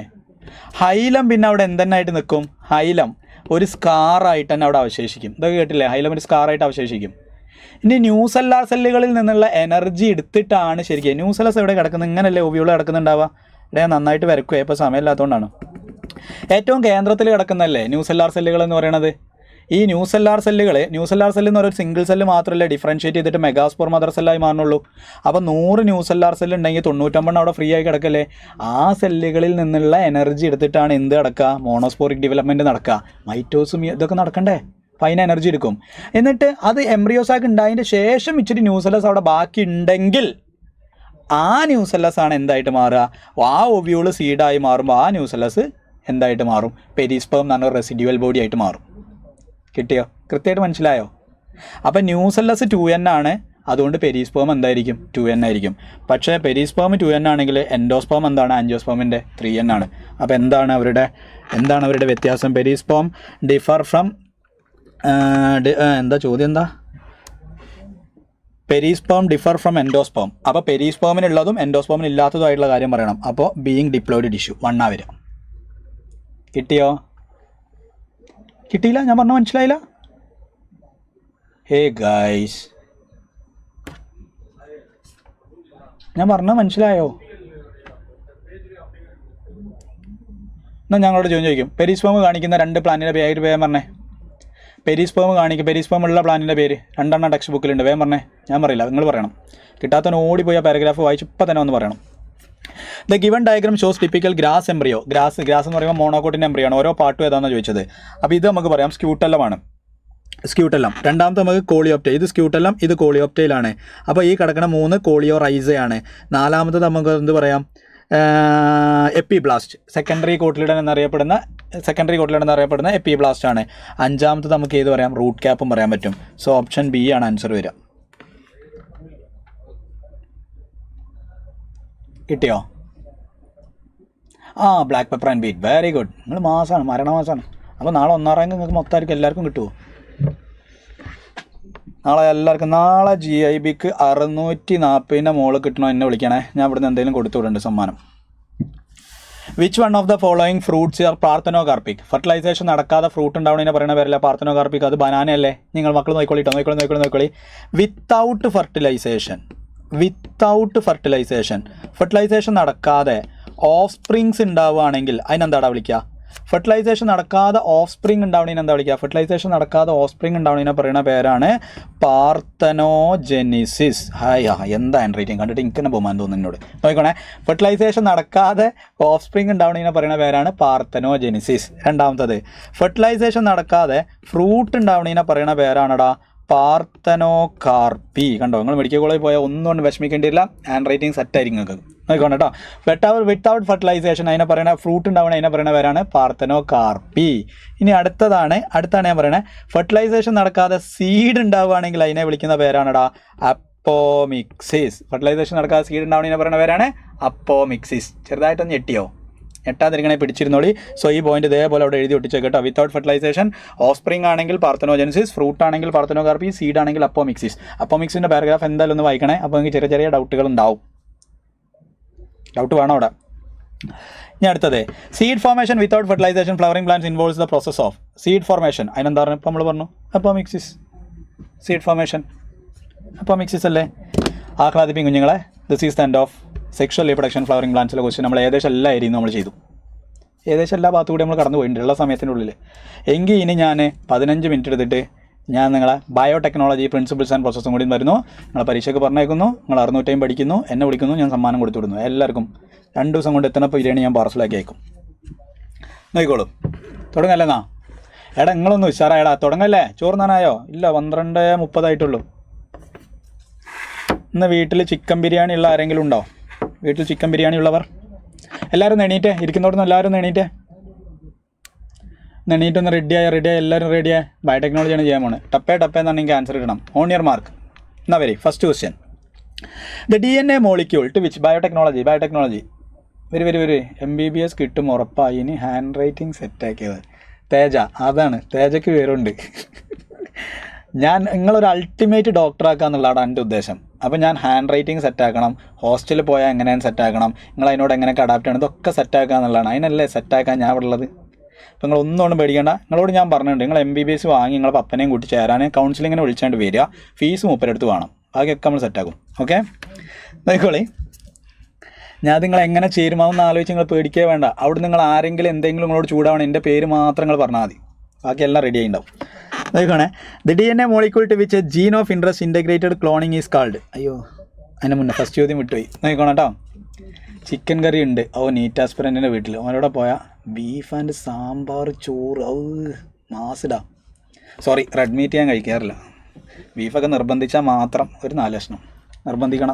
ഹൈലം പിന്നെ അവിടെ എന്തെന്നായിട്ട് നിൽക്കും? ഹൈലം ഒരു സ്കാറായിട്ട് തന്നെ അവിടെ അവശേഷിക്കും. ഇതൊക്കെ കേട്ടില്ലേ? ഹൈലം ഒരു സ്കാറായിട്ട് അവശേഷിക്കും. ഇനി ന്യൂസെല്ലാർ സെല്ലുകളിൽ നിന്നുള്ള എനർജി എടുത്തിട്ടാണ് ശരിക്കും ന്യൂസെല്ലസ് എവിടെ കിടക്കുന്നത്? ഇങ്ങനല്ലേ ഒവ്യൂൾ കിടക്കുന്നുണ്ടാവുക? ഇവിടെ നന്നായിട്ട് വരക്കുക, ഇപ്പോൾ സമയമില്ലാത്തതുകൊണ്ടാണ്. ഏറ്റവും കേന്ദ്രത്തിൽ കിടക്കുന്നതല്ലേ ന്യൂസെല്ലാർ സെല്ലുകൾ എന്ന് പറയുന്നത്? ഈ ന്യൂസെല്ലാർ സെല്ല് എന്ന് പറയുന്ന സിംഗിൾ സെല്ല് മാത്രമല്ലേ ഡിഫറൻഷ്യേറ്റ് ചെയ്തിട്ട് മെഗാസ്പോർ മദർ സെല്ലായി മാറുന്നുള്ളൂ. അപ്പോൾ 100 ന്യൂസെല്ലാർ സെല്ല് ഉണ്ടെങ്കിൽ 99 അവിടെ ഫ്രീ ആയി കിടക്കല്ലേ? ആ സെല്ലുകളിൽ നിന്നുള്ള എനർജി എടുത്തിട്ടാണ് എന്ത് നടക്കുക? മോണോസ്പോറിക് ഡെവലപ്മെൻറ്റ് നടക്കുക. മൈറ്റോസും ഇതൊക്കെ നടക്കണ്ടേ? അപ്പോൾ അതിന് എനർജി എടുക്കും. എന്നിട്ട് അത് എംബ്രിയോസാക്ക് ഉണ്ടായതിൻ്റെ ശേഷം ഇച്ചിരി ന്യൂസെല്ലസ് അവിടെ ബാക്കി ഉണ്ടെങ്കിൽ ആ ന്യൂസെല്ലസ് ആണ് എന്തായിട്ട് മാറുക? ആ ഒവ്യൂള് സീഡായി മാറുമ്പോൾ ആ ന്യൂസെല്ലസ് എന്തായിട്ട് മാറും? പെരിസ്പേം എന്ന് പറഞ്ഞ റെസിഡ്യുവൽ ബോഡി ആയിട്ട് മാറും. കിട്ടിയോ? കൃത്യമായിട്ട് മനസ്സിലായോ? അപ്പോൾ ന്യൂസെല്ലസ് 2n ആണ്, അതുകൊണ്ട് പെരിസ്പേം എന്തായിരിക്കും 2n ആയിരിക്കും. പക്ഷേ പെരിസ്പേം 2n ആണെങ്കിൽ എൻഡോസ്പേം എന്താണ് ആൻജിയോസ്പേമിൻ്റെ 3n ആണ്. അപ്പോൾ എന്താണ് അവരുടെ വ്യത്യാസം? പെരിസ്പേം ഡിഫർ ഫ്രം എന്താ ചോദ്യം എന്താ? Perisperm differ from endosperm. അപ്പോൾ പെരിസ്പേമിനുള്ളതും എൻഡോസ്പേമിന് ഇല്ലാത്തതുമായിട്ടുള്ള കാര്യം പറയണം. അപ്പോൾ ബീയിങ് ഡിപ്ലോയിഡ് ടിഷ്യൂ 1 വരും. കിട്ടിയോ? കിട്ടിയില്ല? ഞാൻ പറഞ്ഞ മനസ്സിലായില്ല? ഹേ ഗൈസ്, ഞാൻ പറഞ്ഞ മനസ്സിലായോ? എന്നാൽ ഞങ്ങളോട് ചോദിക്കും, പെരിസ്പേം കാണിക്കുന്ന 2 പ്ലാന്റിൻ്റെ പേര് വേഗം പറഞ്ഞേ. പെരിസ്പേം ഉള്ള പ്ലാന്റിൻ്റെ പേര് 2 ടെക്സ്റ്റ് ബുക്കിലുണ്ട്, വേഗം പറഞ്ഞേ. ഞാൻ പറയില്ല, നിങ്ങൾ പറയണം. കിട്ടാത്തവന് ഓടിപ്പോയി ആ പാരഗ്രാഫ് വായിച്ച് ഇപ്പം തന്നെ ഒന്ന് പറയണം. The given diagram shows typical grass embryo. Grass എന്ന് പറയുമ്പോൾ മോണോകോട്ടിൻ്റെ എംബ്രിയോ ആണ്. ഓരോ പാർട്ടും ഏതാണെന്ന് ചോദിച്ചത്. അപ്പോൾ ഇത് നമുക്ക് പറയാം സ്ക്യൂട്ടെല്ലമാണ്. സ്ക്യൂട്ടെല്ലം. രണ്ടാമത്തെ നമുക്ക് കോളിയോപ്റ്റൈൽ. ഇത് സ്ക്യൂട്ടെല്ലം, ഇത് കോളിയോപ്റ്റൈലാണ്. അപ്പോൾ ഈ കിടക്കുന്ന 3 കോളിയോറൈസയാണ്. നാലാമത്തത് നമുക്ക് എന്ത് പറയാം? എപ്പിബ്ലാസ്റ്റ്. സെക്കൻഡറി കോട്ടിലിഡൻ എന്നറിയപ്പെടുന്ന എപ്പിബ്ലാസ്റ്റ് ആണ്. അഞ്ചാമത്തത് നമുക്ക് ഏത് പറയാം? റൂട്ട് ക്യാപ്പും പറയാൻ പറ്റും. സോ ഓപ്ഷൻ ബി ആണ് ആൻസർ വരിക. കിട്ടിയോ? Black pepper and beat. Very good. നിങ്ങൾ മാസമാണ്, മരണമാസമാണ്. അപ്പോൾ നാളെ 1ാം റാങ്ക് നിങ്ങൾക്ക് മൊത്തമായിരിക്കും എല്ലാവർക്കും കിട്ടുമോ? നാളെ GIBക്ക് 640 മോള് കിട്ടണോ എന്നെ വിളിക്കണേ. ഞാൻ ഇവിടുന്ന് എന്തെങ്കിലും കൊടുത്തു വിടുന്നുണ്ട് സമ്മാനം. Which one of the following fruits are parthenocarpic? Fertilisation നടക്കാതെ ഫ്രൂട്ട് ഉണ്ടാവണതിനെ പറയുന്ന പേരല്ല പാർത്തനോകാർപ്പിക്. അത് ബനാന അല്ലേ? നിങ്ങൾ മക്കൾ നോക്കിക്കോളി. വിത്തൗട്ട് ഫെർട്ടിലൈസേഷൻ നടക്കാതെ ഓഫ് സ്പ്രിങ്സ് ഉണ്ടാവുകയാണെങ്കിൽ അതിനെന്താടാ വിളിക്കുക? ഫെർട്ടിലൈസേഷൻ നടക്കാതെ ഓഫ് സ്പ്രിങ് ഉണ്ടാവണതിന് എന്താ വിളിക്കുക? ഫെർട്ടിലൈസേഷൻ നടക്കാതെ ഓഫ് സ്പ്രിങ് ഉണ്ടാവണതിനെ പറയുന്ന പേരാണ് പാർത്തനോജെനിസിസ്. എന്താ ഹാൻഡ് റൈറ്റിംഗ് കണ്ടിട്ട് എനിക്ക് തന്നെ ബഹുമാനം തോന്നുന്നു എന്നോട്. നോക്കണേ, ഫെർട്ടിലൈസേഷൻ നടക്കാതെ ഓഫ് സ്പ്രിങ് ഉണ്ടാവണതിനെ പറയുന്ന പേരാണ് പാർത്തനോജെനിസിസ്. രണ്ടാമത്തത്, ഫെർട്ടിലൈസേഷൻ നടക്കാതെ ഫ്രൂട്ട് ഉണ്ടാവണതിനെ പറയുന്ന പേരാണടാ പാർത്തനോകാർപ്പി. കണ്ടോ, നിങ്ങൾ മെഡിക്കൽ കോളേജിൽ പോയാൽ ഒന്നുകൊണ്ട് വിഷമിക്കേണ്ടിയില്ല, ഹാൻഡ് റൈറ്റിംഗ് സെറ്റായിരിക്കും നിങ്ങൾക്ക്. നോക്കണം കേട്ടോ. വിത്തൗട്ട് ഫെർട്ടിലൈസേഷൻ അതിനെ പറയുന്ന ഫ്രൂട്ട് ഉണ്ടാവണ അതിനെ പറയുന്ന പേരാണ് പാർത്തനോകാർപ്പി. ഇനി അടുത്താണ് ഞാൻ പറയണേ, ഫെർട്ടിലൈസേഷൻ നടക്കാതെ സീഡ് ഉണ്ടാവുകയാണെങ്കിൽ അതിനെ വിളിക്കുന്ന പേരാണടാ അപ്പോമിക്സിസ്. ഫെർട്ടിലൈസേഷൻ നടക്കാതെ സീഡ് ഉണ്ടാവണതിനെ പറയുന്ന പേരാണ് അപ്പോമിക്സിസ്. ചെറുതായിട്ടൊന്ന് ഞെട്ടാതിരിക്കണേ, പിടിച്ചിരുന്നോളി. സോ ഈ പോയിന്റ് ഇതേപോലെ അവിടെ എഴുതി ഒട്ടിച്ചേക്ക് കേട്ടോ. വിത്തൗട്ട് ഫെർട്ടിലൈസേഷൻ ഓഫ് സ്പ്രിംഗ് ആണെങ്കിൽ പാർത്തനോജെനിസിസ്, ഫ്രൂട്ട് ആണെങ്കിൽ പാർത്തനോകാർപ്പി, സീഡ് ആണെങ്കിൽ അപ്പോമിക്സിസ്. അപ്പോമിക്സിൻ്റെ പാരഗ്രാഫ് എന്തായാലും ഒന്ന് വായിക്കണേ. അപ്പോൾ നിങ്ങൾക്ക് ചെറിയ ഡൗട്ടുകൾ ഉണ്ടാവും. ഡൗട്ട് വേണം അവിടെ. ഇനി അടുത്തത്, seed formation without fertilization flowering plants involves the process of seed formation. അതിനെന്താ പറയുക? ഇപ്പോൾ നമ്മൾ പറഞ്ഞു അപ്പോമിക്സിസ്. സീഡ് ഫോർമേഷൻ അപ്പോമിക്സിസ് അല്ലേ? ആഹ്ലാദിപ്പിക്കും കുഞ്ഞുങ്ങളെ. This is the end of sexual reproduction flowering പ്ലാന്റ്സിലെ ക്വസ്റ്റ്യൻ. നമ്മൾ ഏകദേശം എല്ലാ ഏരിയയും നമ്മൾ ചെയ്തു. ഏകദേശം എല്ലാ ഭാഗത്തു കൂടി നമ്മൾ കടന്നു പോയിട്ടുണ്ട് ഉള്ള സമയത്തിൻ്റെ ഉള്ളിൽ. എങ്കിൽ ഇനി ഞാൻ 15 മിനിറ്റ് എടുത്തിട്ട് ഞാൻ നിങ്ങളെ ബയോടെക്നോളജി പ്രിൻസിപ്പിൾസ് ആൻഡ് പ്രോസസ്സും കൂടി വരുന്നു. നിങ്ങളെ പരീക്ഷയ്ക്ക് പറഞ്ഞേക്കുന്നു. നിങ്ങൾ 600 പഠിക്കുന്നു, എന്നെ വിളിക്കുന്നു, ഞാൻ സമ്മാനം കൊടുത്തു വിടുന്നു. എല്ലാവർക്കും 2 ദിവസം കൊണ്ട് എത്തണപ്പോൾ ബിരിയാണി ഞാൻ പാർസലാക്കി അയക്കും. നോക്കിക്കോളൂ. തുടങ്ങല്ലെന്നാ? നിങ്ങളൊന്ന് ഉഷാറായടാ. തുടങ്ങല്ലേ? ചോറ് നാനായോ? ഇല്ല, 12:30 ഇന്ന് വീട്ടിൽ ചിക്കൻ ബിരിയാണി ഉള്ള ആരെങ്കിലും ഉണ്ടോ? വീട്ടിൽ ചിക്കൻ ബിരിയാണി ഉള്ളവർ എല്ലാവരും എണീറ്റേ. ഇരിക്കുന്നോടൊന്നും എല്ലാവരും എണീറ്റേ. എണീറ്റൊന്ന് റെഡിയായ എല്ലാവരും റെഡിയായ. ബയോടെക്നോളജിയാണ് ചെയ്യാൻ പോകുന്നത്. ടപ്പേ എന്നാണ് എനിക്ക് ആൻസർ ഇടണം. On your mark. എന്നാ വരി. First question, the DNA molecule to which biotechnology വരി MBBS കിട്ടും ഉറപ്പായി. ഇനി ഹാൻഡ് റൈറ്റിംഗ് സെറ്റാക്കിയത് തേജ. അതാണ്, തേജയ്ക്ക് പേരുണ്ട്. നിങ്ങളൊരു അൾട്ടിമേറ്റ് ഡോക്ടറാക്കുക എന്നുള്ളതാണ് എൻ്റെ ഉദ്ദേശം. അപ്പോൾ ഞാൻ ഹാൻഡ് റൈറ്റിംഗ് സെറ്റാക്കണം, ഹോസ്റ്റലിൽ പോയാൽ എങ്ങനെയാണ് സെറ്റാക്കണം, നിങ്ങൾ അതിനോട് എങ്ങനെയൊക്കെ അഡാപ്റ്റ് ചെയ്യണം, ഇതൊക്കെ സെറ്റാക്കുക എന്നുള്ളതാണ്. അതിനല്ലേ സെറ്റാക്കാൻ ഞാൻ ഇവിടെ ഉള്ളത്. അപ്പോൾ നിങ്ങൾ ഒന്നുകൊണ്ടും പേടിക്കേണ്ട. നിങ്ങളോട് ഞാൻ പറഞ്ഞിട്ടുണ്ട്, നിങ്ങൾ MBBS വാങ്ങി നിങ്ങളെ പപ്പനെയും കൂട്ടി ചേരാൻ കൗൺസിലിങ്ങിനെ വിളിച്ചുകൊണ്ട് വരിക. ഫീസ് 30 വേണം. ബാക്കിയൊക്കെ നമ്മൾ സെറ്റാക്കും. ഓക്കെ, നോക്കിക്കോളി. ഞാൻ നിങ്ങളെങ്ങനെ ചേരുമാവെന്ന് ആലോചിച്ച് നിങ്ങൾ പേടിക്കേ വേണ്ട. അവിടെ നിങ്ങൾ ആരെങ്കിലും എന്തെങ്കിലും നിങ്ങളോട് ചൂടാവണം, എൻ്റെ പേര് മാത്രം നിങ്ങൾ പറഞ്ഞാൽ മതി. ബാക്കിയെല്ലാം റെഡി ആയിട്ടുണ്ടാവും. നോക്കണേ, the DNA molecule to which gene of interest integrated cloning is called. അയ്യോ, അതിന് മുന്നേ ഫസ്റ്റ് ചോദ്യം വിട്ടുപോയി. നോക്കണം കേട്ടോ. ചിക്കൻ കറി ഉണ്ട്. നീറ്റ് ആസ്പിറൻറ്റിൻ്റെ വീട്ടിൽ അവനോടെ പോയാൽ ബീഫ് ആൻഡ് സാമ്പാർ ചോറ്. മാസിടാ. സോറി, റെഡ് മീറ്റ് ഞാൻ കഴിക്കാറില്ല. ബീഫൊക്കെ നിർബന്ധിച്ചാൽ മാത്രം ഒരു 4 കഷ്ണം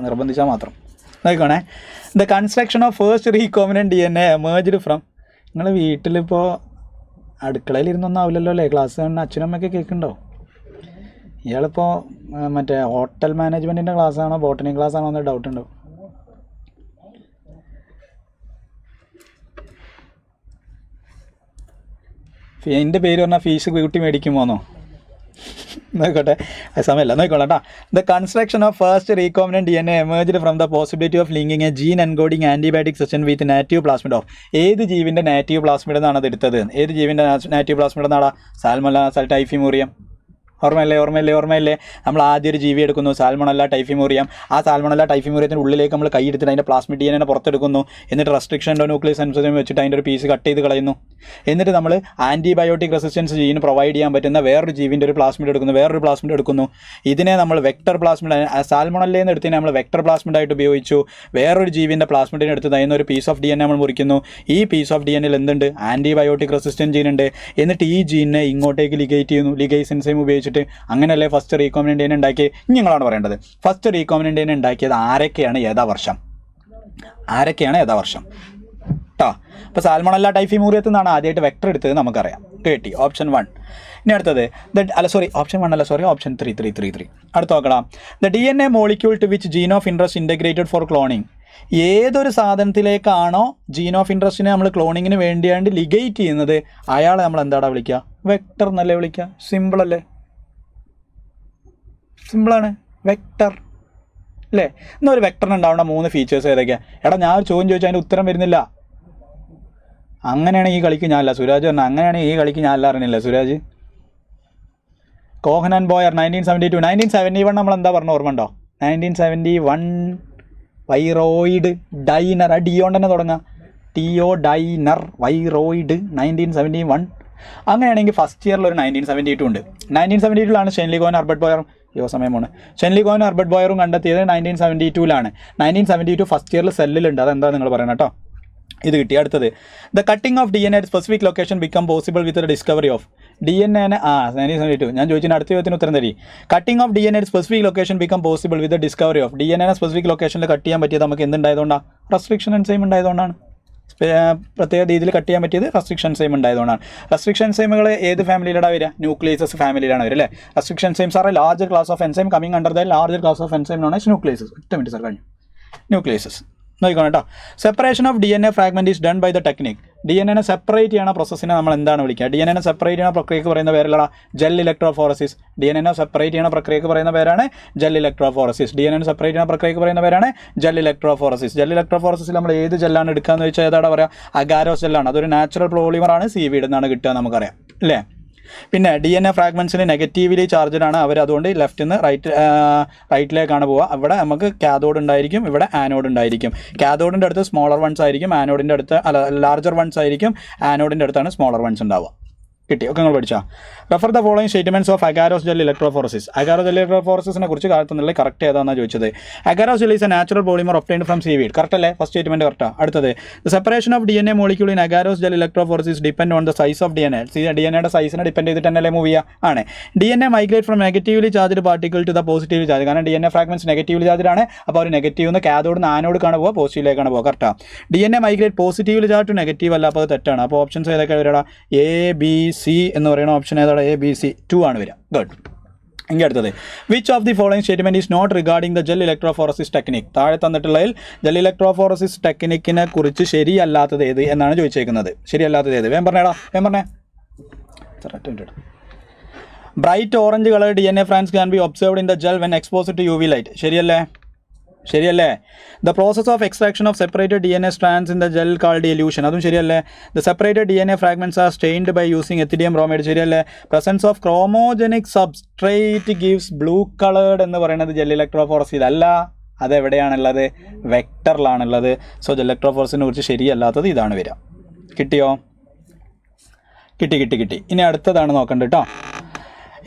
നിർബന്ധിച്ചാൽ മാത്രം. നോക്കണേ, the construction of first recombinant DNA emerged from. നിങ്ങൾ വീട്ടിലിപ്പോൾ അടുക്കളയിൽ ഇരുന്നൊന്നും ആവില്ലല്ലോ അല്ലേ? ക്ലാസ് കാണുന്ന അച്ഛനമ്മയൊക്കെ കേൾക്കുന്നുണ്ടോ? ഇയാളിപ്പോൾ മറ്റേ ഹോട്ടൽ മാനേജ്മെൻറ്റിൻ്റെ ക്ലാസ്സാണോ ബോട്ടണി ക്ലാസ് ആണോ എന്നൊരു ഡൗട്ട് ഉണ്ട്. എൻ്റെ പേര് പറഞ്ഞാൽ ഫീസ് കൂട്ടി മേടിക്കുമോന്നോ? നോക്കട്ടെ, സമയമല്ല, നോക്കോളാം കേട്ടോ. The construction of first recombinant DNA emerged from the possibility of linking a gene encoding antibiotic session with native plasmid of. ഏത് ജീവിൻ്റെ നാറ്റീവ് പ്ലാസ്മിഡ് എന്നാണ് അത് എടുത്തത്? ഏത് ജീവിൻ്റെ നാറ്റീവ് പ്ലാസ്മിഡ് എന്നാണ്? Salmonella typhimurium. ഓർമ്മയില്ലേ നമ്മൾ ആദ്യം ഒരു ജീവി എടുക്കുന്നു, സാൽമോണല്ല ടൈഫിമൂറിയം. ആ സാൽമോണല്ല ടൈഫിമൂറിയത്തിൻ്റെ ഉള്ളിലേക്ക് നമ്മൾ കൈ എടുത്തിട്ട് അതിൻ്റെ പ്ലാസ്മിഡ് DNA പുറത്തെടുക്കുന്നു. എന്നിട്ട് റെസ്ട്രിക്ഷൻ ന്യൂക്ലിയസ് സെൻസറിൽ വെച്ചിട്ട് അതിൻ്റെ ഒരു പീസ് കട്ട് ചെയ്ത് കളയുന്നു. എന്നിട്ട് നമ്മൾ ആൻറ്റിബയോട്ടിക് റെസിസ്റ്റൻസ് ജീൻ പ്രൊവൈഡ് ചെയ്യാൻ പറ്റുന്ന വേറൊരു ജീവിൻ്റെ ഒരു പ്ലാസ്മിഡ് എടുക്കുന്നു. ഇതിനെ നമ്മൾ വെക്ടർ പ്ലാസ്മിഡ്, സാൽമോണല്ലേന്ന് നിന്ന് എടുത്തതിനെ നമ്മൾ വെക്ടർ പ്ലാസ്മിഡായിട്ട് ഉപയോഗിച്ചു. വേറൊരു ജീവിൻ്റെ പ്ലാസ്മിഡിനെ എടുത്ത് അതിന് ഒരു പീസ് ഓഫ് DNA നമ്മൾ മുറിക്കുന്നു. ഈ പീസ് ഓഫ് DNAയിൽ എന്തുണ്ട്? ആൻറ്റിബയോട്ടിക് റെസിസ്റ്റൻറ്റ് ജീൻ ഉണ്ട്. എന്നിട്ട് ഈ ജീനിനെ ഇങ്ങോട്ടേക്ക് ലിഗേറ്റ് ചെയ്യുന്നു, ലിഗേസ് എൻസൈം ഉപയോഗിച്ചിട്ട്. അങ്ങനെയല്ലേ ഫസ്റ്റ് റീകോമിനന്റ് DNA ഉണ്ടാക്കി? നിങ്ങളാണ് പറയേണ്ടത്. ഫസ്റ്റ് റീകോമിനന്റ് DNA ഉണ്ടാക്കിയത് ആരൊക്കെയാണ്, ഏതാ വർഷം കേട്ടോ. അപ്പോൾ സാൽമോണല്ല ടൈഫിമൂറിയത്തിൽ നിന്നാണ് ആദ്യമായിട്ട് വെക്ടർ എടുത്തത്, നമുക്കറിയാം. കേട്ടി ഓപ്ഷൻ 1. ഇനി അടുത്തത് ഓപ്ഷൻ 1 അല്ല, ഓപ്ഷൻ 3. അടുത്ത് നോക്കണം. The DNA molecule to which gene of interest integrated for cloning. ഏതൊരു സാധനത്തിലേക്കാണോ ജീൻ ഓഫ് ഇൻട്രസ്റ്റിനെ നമ്മൾ ക്ലോണിങ്ങിന് വേണ്ടിയാണ്ട് ലിഗേറ്റ് ചെയ്യുന്നത്, അയാളെ നമ്മൾ എന്താടാ വിളിക്കുക? വെക്ടർ എന്നല്ലേ വിളിക്കുക. സിമ്പിളാണ്, വെക്ടർ അല്ലേ? എന്നാൽ ഒരു വെക്ടറിന് ഉണ്ടാവേണ്ട 3 ഫീച്ചേഴ്സ് ഏതൊക്കെയാണ്? എടാ, ഞാൻ ഒരു ചോദ്യം ചോദിച്ചാൽ അതിൻ്റെ ഉത്തരം വരുന്നില്ല. അങ്ങനെയാണ് ഈ കളിക്ക് ഞാനല്ല സുരാജ് പറഞ്ഞത്. അങ്ങനെയാണ് ഈ കളിക്ക് ഞാനല്ല അറിഞ്ഞില്ല സുരാജ്. Cohen and Boer 1972. 1971 നമ്മൾ എന്താ പറഞ്ഞ ഓർമ്മ ഉണ്ടോ? 1971 വൈറോയിഡ് ഡൈനർ. ആ ഡിയോണ്ട് തന്നെ തുടങ്ങാം. TO Diener viroid 1971. അങ്ങനെയാണെങ്കിൽ ഫസ്റ്റ് ഇയറിൽ ഒരു 1972 ഉണ്ട്. 1972 ഷെൻലി കോഹൻ ഹെർബർട്ട് ബോയറും കണ്ടെത്തിയത് 1972. 1972 ഫസ്റ്റ് ഇയറിൽ സെല്ലിലുണ്ട്. അതെന്താ നിങ്ങൾ പറയണം കേട്ടോ. ഇത് കിട്ടി. അടുത്തത്, the cutting of DNA at specific location become possible with the discovery of. DNA 1972 ഞാൻ ചോദിച്ചതിന് അടുത്ത ചോദ്യത്തിന് ഉത്തരം തരി. Cutting of DNA at specific location become possible with the discovery of. DNA specific ലൊക്കേഷനിൽ കട്ട് ചെയ്യാൻ പറ്റിയത് നമുക്ക് എന്തുണ്ടായതുകൊണ്ടാണ്? Restriction enzyme ഉണ്ടായതുകൊണ്ടാണ്. പ്രത്യേക രീതിയിൽ കട്ട് ചെയ്യാൻ പറ്റിയത് റെസ്ട്രിക്ഷൻ എൻസൈം ഉണ്ടായതുകൊണ്ടാണ്. റെസ്ട്രിക്ഷൻ എൻസൈമുകൾ ഏത് ഫാമിലിയിലാണ് വരിക? ന്യൂക്ലിയസസ് ഫാമിലിയിലാണ് വരിക അല്ലേ? Restriction enzymes are a larger class of enzyme coming under the larger class of enzyme known as nucleases. 8 minute sir കഴിഞ്ഞു. ന്യൂക്ലിയസസ് നോക്കണം കേട്ടോ. Separation of DNA fragment is done by the technique. DNA separate ചെയ്യണ പ്രോസസ്സിനെ നമ്മൾ എന്താണ് വിളിക്കുക? DNA separate ചെയ്യണ പ്രക്രിയക്ക് പറയുന്ന പേരല്ലടാ ജെൽ ഇലക്ട്രോഫോറസിസ്. DNA സെപ്പറേറ്റ് ചെയ്യണ പ്രക്രിയക്ക് പറയുന്ന പേരാണ് ജെൽ ഇലക്ട്രോഫോറസിസ്. DNA സെപ്പറേറ്റ് ചെയ്യണ പ്രക്രിയക്ക് പറയുന്ന പേരാണ് ജെൽ ഇലക്ട്രോഫോറസിസ്. ജെൽ ഇലക്ട്രോഫോറസിൽ നമ്മൾ ഏത് ജെല്ലാണ് എടുക്കുക എന്ന് വെച്ചാൽ ഏതാടാ പറയുക? അഗാരോസ് ജെല്ലാണ്. അതൊരു നാച്ചുറൽ പോളിമറാണ്. സീവീഡ് എന്നാണ് കിട്ടുക, നമുക്കറിയാം അല്ലേ? പിന്നെ DNA ഫ്രാഗ്മെൻറ്റ്സിന് നെഗറ്റീവ്ലി ചാർജഡ് ആണ്. അവരതുകൊണ്ട് ലെഫ്റ്റിൽ നിന്ന് റൈറ്റിലേക്കാണ് പോവുക. അവിടെ നമുക്ക് കാഥോഡ് ഉണ്ടായിരിക്കും, ഇവിടെ ആനോഡ് ഉണ്ടായിരിക്കും. കാഥോഡിൻ്റെ അടുത്ത് സ്മോളർ വൺസ് ആയിരിക്കും, ആനോഡിൻ്റെ അടുത്ത് ലാർജർ വൺസ് ആയിരിക്കും. ആനോഡിൻ്റെ അടുത്താണ് സ്മോളർ വൺസ് ഉണ്ടാവുക. കിട്ടി? ഒക്കെ നിങ്ങൾ പഠിച്ചാൽ. Refer the following statements of agarose gel electrophoresis. Agarose gel ഇലക്ട്രോഫോറസിനെ കുറിച്ച് കാലത്തുനിന്നുള്ള കറക്റ്റ് ഏതാണെന്നാണ് ചോദിച്ചത്. Agarose gel is a natural polymer obtained from seaweed. Correct അല്ലേ? ഫസ്റ്റ് സ്റ്റേറ്റ്മെന്റ് കറക്റ്റാണ്. അടുത്തത്, the separation of DNA molecule in agarose gel electrophoresis depend on the size of DNA. DNAയുടെ സൈസിനെ ഡിപ്പെൻഡ് ചെയ്തിട്ട് തന്നെ മൂവ് ചെയ്യുക ആണ്. DNA migrate from negatively charged particle to the positively charge. കാരണം DNA ഫ്രാഗ്മെന്റ്സ് നെഗറ്റീവ്ലി ചാർജ്ഡ് ആണ്. അപ്പോൾ ഒരു നെഗറ്റീവ് നിന്ന് കാഥോഡ് നിന്ന് ആനോഡിലേക്കാണ് പോകുക, പോസിറ്റീവിലേക്കാണ് പോകുക. കറക്റ്റാണ്. DNA migrate positively charge to negative അല്ല, അപ്പോൾ അത് തെറ്റാണ്. അപ്പോൾ ഓപ്ഷൻസ് ഏതൊക്കെ വരിക? ABC എന്ന് പറയുന്ന ഓപ്ഷൻ ഏതാണ്? ABC 2 ആണ് വരിക. ഗുഡ്. എങ്കിൽ അടുത്തത്, which of the following statement is not regarding the gel electrophoresis technique. താഴെ തന്നിട്ടുള്ളതിൽ ജെൽ ഇലക്ട്രോഫോറസിസ് ടെക്നിക്കിനെ കുറിച്ച് ശരിയല്ലാത്തത് ഏത് എന്നാണ് ചോദിച്ചേക്കുന്നത്. ശരിയല്ലാത്തത് ഏത്? വേഗം പറഞ്ഞേ. Bright orange colour DNA France can be observed in the gel when exposed to UV light. ശരിയല്ലേ? The process of extraction of separated DNA strands in the gel called elution. അതും ശരിയല്ലേ? The separated DNA fragments are stained by using ethidium bromide. ശരിയല്ലേ? Presence of chromogenic substrate gives blue coloured എന്ന് പറയുന്നത് gel ഇലക്ട്രോഫോറസിൽ അല്ല. അതെവിടെയാണുള്ളത്? വെക്ടറിലാണുള്ളത്. So gel ഇലക്ട്രോഫോറസിനെ കുറിച്ച് ശരിയല്ലാത്തത് ഇതാണ് വരിക. കിട്ടിയോ? കിട്ടി. ഇനി അടുത്തതാണ് നോക്കേണ്ടത് കേട്ടോ.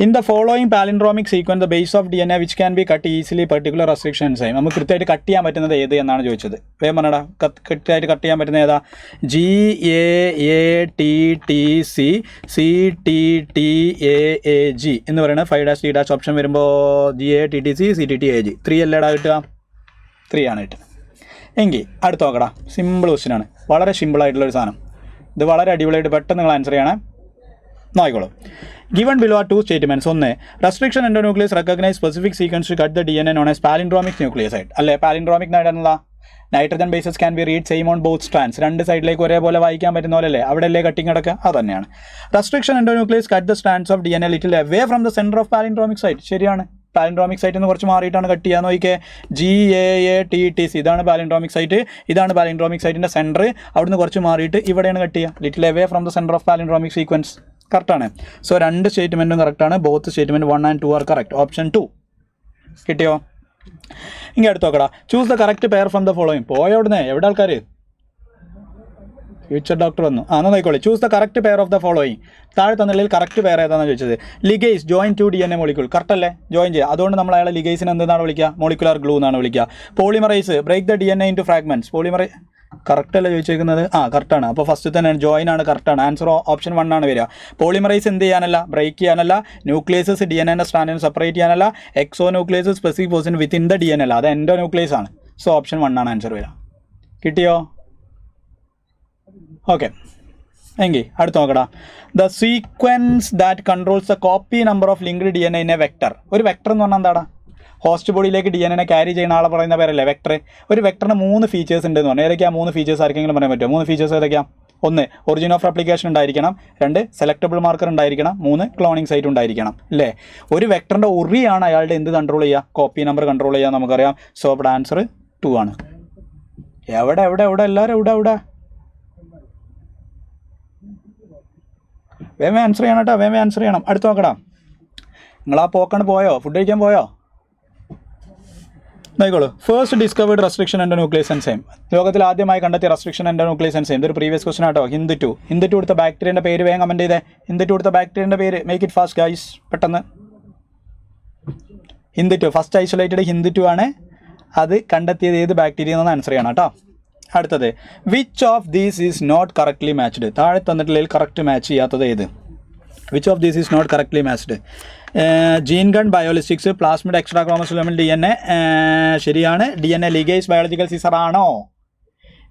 In the following palindromic sequence the base of DNA which can be cut easily particular restriction enzyme. നമുക്ക് കൃത്യമായിട്ട് കട്ട് ചെയ്യാൻ പറ്റുന്നത് ഏത് എന്നാണ് ചോദിച്ചത്. വേഗം പറഞ്ഞടാ. കൃത്യമായിട്ട് കട്ട് ചെയ്യാൻ പറ്റുന്നത് ഏതാ? GAATTC CTTAAG എന്ന് പറയുന്നത് 5' ഓപ്ഷൻ വരുമ്പോൾ GATTC CTTAG 3 അല്ലേടാ കിട്ടുക? 3 ആണ് കിട്ടുക. എങ്കിൽ അടുത്ത് നോക്കടാ. സിമ്പിൾ ക്വസ്റ്റ്യൻ ആണ്, വളരെ സിമ്പിളായിട്ടുള്ളൊരു സാധനം. ഇത് വളരെ അടിപൊളിയായിട്ട് പെട്ടെന്ന് നിങ്ങൾ ആൻസർ ചെയ്യണം. നോക്കിക്കോളൂ. Given below are two statements. ഒന്ന്, restriction endonuclease recognize specific sequence to cut the DNA known as palindromic nucleoside. അല്ലേ, പാലിൻഡ്രോമിക് നേടാനുള്ള nitrogen bases can be read same on both strands. രണ്ട് സൈഡിലേക്ക് ഒരേപോലെ വായിക്കാൻ പറ്റുന്ന പോലെയല്ലേ, അവിടെ അല്ലേ കട്ടിങ് കിടക്കുക, അത് തന്നെയാണ്. Restriction endonuclease cut the strands of DNA little away from the centre of palindromic site. ശരിയാണ്, പാലിൻഡ്രോമിക് സൈറ്റിൽ നിന്ന് കുറച്ച് മാറിയിട്ടാണ് കട്ട് ചെയ്യുക. നോക്കിക്കേ, GAATTC ഇതാണ് പാലിൻഡ്രോമിക് സൈറ്റ്, ഇതാണ് പാലിൻഡ്രോമിക് സൈറ്റിൻ്റെ സെൻറ്റർ. അവിടുന്ന് കുറച്ച് മാറിയിട്ട് ഇവിടെയാണ് കട്ട് ചെയ്യുക, little away from the centre of palindromic sequence. കറക്റ്റാണ്. സോ രണ്ട് സ്റ്റേറ്റ്മെൻറ്റും കറക്റ്റാണ്. Both statement 1 and 2 are correct. Option 2 കിട്ടിയോ? ഇങ്ങനെ എടുത്ത് നോക്കടാ. Choose the correct pair from the following. പോയ അവിടുന്ന് എവിടെ ആൾക്കാർ? ഫ്യൂച്ചർ ഡോക്ടർ വന്നു. എന്നാൽ നോക്കിക്കോളി. Choose the correct pair of the following. താഴെ തന്നിൽ കറക്റ്റ് പെയർ ഏതാണെന്ന് ചോദിച്ചത്. Ligase join two DNA molecule. Correct അല്ലേ, ജോയിൻ ചെയ്യുക. അതുകൊണ്ട് നമ്മൾ അയാളെ ലിഗേസിന് എന്താണ് വിളിക്കുക? മോളിക്കുലാർ ഗ്ലൂ എന്നാണ് വിളിക്കുക. Polymerase break the DNA into fragments. Polymerase correct അല്ലേ ചോദിച്ചേക്കുന്നത്? കറക്റ്റാണ്. അപ്പോൾ ഫസ്റ്റ് തന്നെ ജോയിൻ ആണ്, കറക്റ്റാണ്. ആൻസർ ഓപ്ഷൻ 1 ആണ് വരിക. പോളിമറൈസ് എന്ത് ചെയ്യാനല്ല, ബ്രേക്ക് ചെയ്യാനല്ല. ന്യൂക്ലിയസസ് DNA സ്ട്രാൻഡിനെ സെപ്പറേറ്റ് ചെയ്യാനല്ല. Exonuclease specific position within the DNA അല്ല, അത് എൻഡോ ന്യൂക്ലിയസ് ആണ്. സോ ഓപ്ഷൻ 1 ആണ് ആൻസർ വരിക. കിട്ടിയോ? ഓക്കെ, എങ്കിൽ അടുത്ത് നോക്കടാ. The sequence that controls the copy number of linked DNA in a vector. ഒരു വെക്ടർ എന്ന് പറഞ്ഞാൽ എന്താടാ? ഹോസ്റ്റ് ബോഡിയിലേക്ക് DNA ക്യാരി ചെയ്യുന്ന ആളെ പറയുന്ന പേരല്ലേ വെക്ടർ. ഒരു വെക്ടറിന് 3 ഫീച്ചേഴ്സ് ഉണ്ടെന്ന് പറഞ്ഞാൽ ഏതൊക്കെയാണ് 3 ഫീച്ചേഴ്സ്? ആർക്കെങ്കിലും പറയാൻ പറ്റുമോ? 3 ഫീച്ചേഴ്സ് ഏതൊക്കെയാണ്? 1, ഒറിജിൻ ഓഫ് റെപ്ലിക്കേഷൻ ഉണ്ടായിരിക്കണം. 2, സെലക്ടബിൾ മാർക്കർ ഉണ്ടായിരിക്കണം. 3, ക്ലോണിംഗ് സൈറ്റ് ഉണ്ടായിരിക്കണം. അല്ലേ, ഒരു വെക്ടറിൻ്റെ ഒറിയാണ് അയാളുടെ എന്ത് കൺട്രോൾ ചെയ്യുക? കോപ്പി നമ്പർ കൺട്രോൾ ചെയ്യാൻ നമുക്കറിയാം. സോ ഇവിടെ ആൻസർ 2 ആണ്. എവിടെ എവിടെ എവിടെ എല്ലാവരും എവിടെ വേമേ ആൻസർ ചെയ്യണം കേട്ടോ, വേമേ ആൻസർ ചെയ്യണം. അടുത്ത് നോക്കടാ. നിങ്ങളാ പോക്കാണ് പോയോ? ഫുഡ് കഴിക്കാൻ പോയോ? നോക്കിക്കോളൂ. First discovered restriction endonuclease enzyme. ലോകത്തിൽ ആദ്യമായി കണ്ടെത്തിയ റെസ്ട്രിക്ഷൻ എൻഡോന്യൂക്ലിയസ് എൻസൈം. ഇതൊരു പ്രീവിയസ് ക്വസ്റ്റൻ ആട്ടോ. ഹിന്ദു ടു കൊടുത്ത ബാക്ടീരിയൻ്റെ പേര് വേഗം കമൻറ്റ് ചെയ്തേ. ഹിന്ദു ടു കൊടുത്ത ബാക്ടീരിയൻ്റെ പേര്. മേക്ക് ഇറ്റ് ഫാസ്റ്റ് ഗൈസ്, പെട്ടെന്ന്. Hind two first isolated Hind two ആണ്. അത് കണ്ടെത്തിയത് ഏത് ബാക്ടീരിയ എന്നാണ് ആൻസർ ചെയ്യണം കേട്ടോ. അടുത്തത്, which of these is not correctly matched. താഴെ തന്നിട്ടുള്ളതിൽ കറക്റ്റ് മാച്ച് ചെയ്യാത്തത് ഏത്? Which of these is not correctly matched. Gene gun biolistics, plasmid extrachromosomal DNA ശരിയാണ്. DNA ലിഗേസ് ബയോളജിക്കൽ സീസർ ആണോ?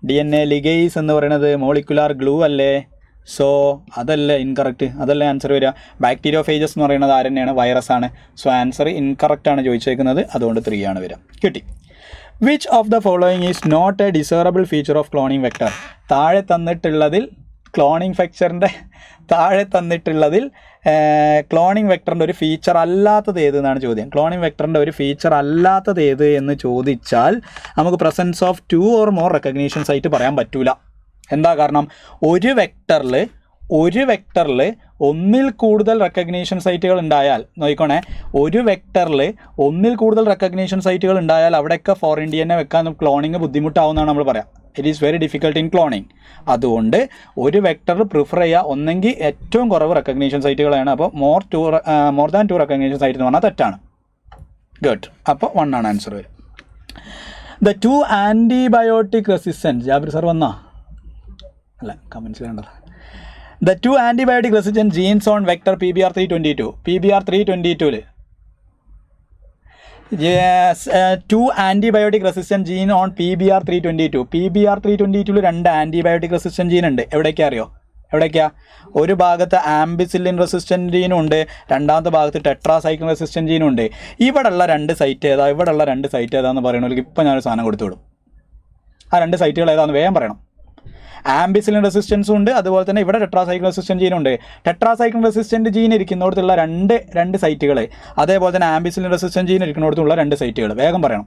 DNA ലിഗേസ് എന്ന് പറയുന്നത് മോളിക്കുലാർ ഗ്ലൂ അല്ലേ? So അതല്ലേ ഇൻകറക്റ്റ്, അതല്ലേ ആൻസർ വരിക. ബാക്ടീരിയോഫേജസ് എന്ന് പറയുന്നത് ആരെന്നെയാണ്? വൈറസ് ആണ്. സോ ആൻസർ ഇൻകറക്റ്റ് ആണ് ചോദിച്ചേക്കുന്നത്, അതുകൊണ്ട് 3 ആണ് വരിക. കിട്ടി. Which of the following is not a desirable feature of cloning vector. താഴെ തന്നിട്ടുള്ളതിൽ ക്ലോണിംഗ് വെക്ടറിൻ്റെ ഒരു ഫീച്ചർ അല്ലാത്തത് ഏത് എന്നാണ് ചോദ്യം. ക്ലോണിംഗ് വെക്ടറിൻ്റെ ഒരു ഫീച്ചർ അല്ലാത്തത് ഏത് എന്ന് ചോദിച്ചാൽ നമുക്ക് presence of 2 or more recognition site പറയാൻ പറ്റൂല. എന്താ കാരണം? ഒരു വെക്ടറിൽ ഒന്നിൽ കൂടുതൽ റെക്കഗ്നീഷൻ സൈറ്റുകൾ ഉണ്ടായാൽ, നോക്കിക്കോണേ, ഒരു വെക്ടറിൽ ഒന്നിൽ കൂടുതൽ റെക്കഗ്നീഷൻ സൈറ്റുകൾ ഉണ്ടായാൽ അവിടെയൊക്കെ ഫോറിൻ DNA വെക്കാൻ ക്ലോണിങ് ബുദ്ധിമുട്ടാവുന്നതാണ് നമ്മൾ പറയാം. It is very difficult in cloning. അതുകൊണ്ട് ഒരു വെക്ടർ പ്രിഫർ ചെയ്യുക ഒന്നെങ്കിൽ ഏറ്റവും കുറവ് റെക്കഗ്നീഷൻ സൈറ്റുകളാണ്. അപ്പോൾ മോർ ദാൻ 2 റെക്കഗ്നീഷൻ സൈറ്റ് എന്ന് പറഞ്ഞാൽ തെറ്റാണ്. ഗുഡ്. അപ്പോൾ 1 ആണ് ആൻസർ വരും. The 2 antibiotic resistance. Jabir sir വന്നാ? അല്ല, കമൻസിൽ കണ്ടത്. The 2 antibiotic resistant genes on vector PBR322. PBR322 2 antibiotic resistant gene on PBR322. PBR322 2 antibiotic resistant gene ഉണ്ട്. എവിടേക്കാണ് അറിയോ? എവിടേക്കാണ്? ഒരു ഭാഗത്ത് ആംബിസിലിൻ റെസിസ്റ്റൻറ്റ് ജീനും ഉണ്ട്, രണ്ടാമത്തെ ഭാഗത്ത് ടെട്രാസൈക്ലിൻ റെസിസ്റ്റൻറ്റ് ജീനും ഉണ്ട്. ഇവിടെയുള്ള 2 സൈറ്റ് ഏതാണെന്ന് പറയണമെങ്കിൽ ഇപ്പം ഞാനൊരു സാധനം കൊടുത്തു വിടും. ആ 2 സൈറ്റുകൾ ഏതാണെന്ന് വേഗം പറയണം. ആംബിസിലിൻ റെസിസ്റ്റൻസും ഉണ്ട്, അതുപോലെ തന്നെ ഇവിടെ ടെട്രാസൈക്ലിൻ റെസിസ്റ്റൻറ്റ് ജീനുണ്ട്. ടെട്രാസൈക്ലിൻ റെസിസ്റ്റൻറ്റ് ജീൻ ഇരിക്കുന്നിടത്തുള്ള രണ്ട് സൈറ്റുകൾ, അതേപോലെ തന്നെ ആംബിസിലിൻ റെസിസ്റ്റൻറ്റ് ജീൻ ഇരിക്കുന്നിടത്തുള്ള 2 സൈറ്റുകൾ വേഗം പറയണം.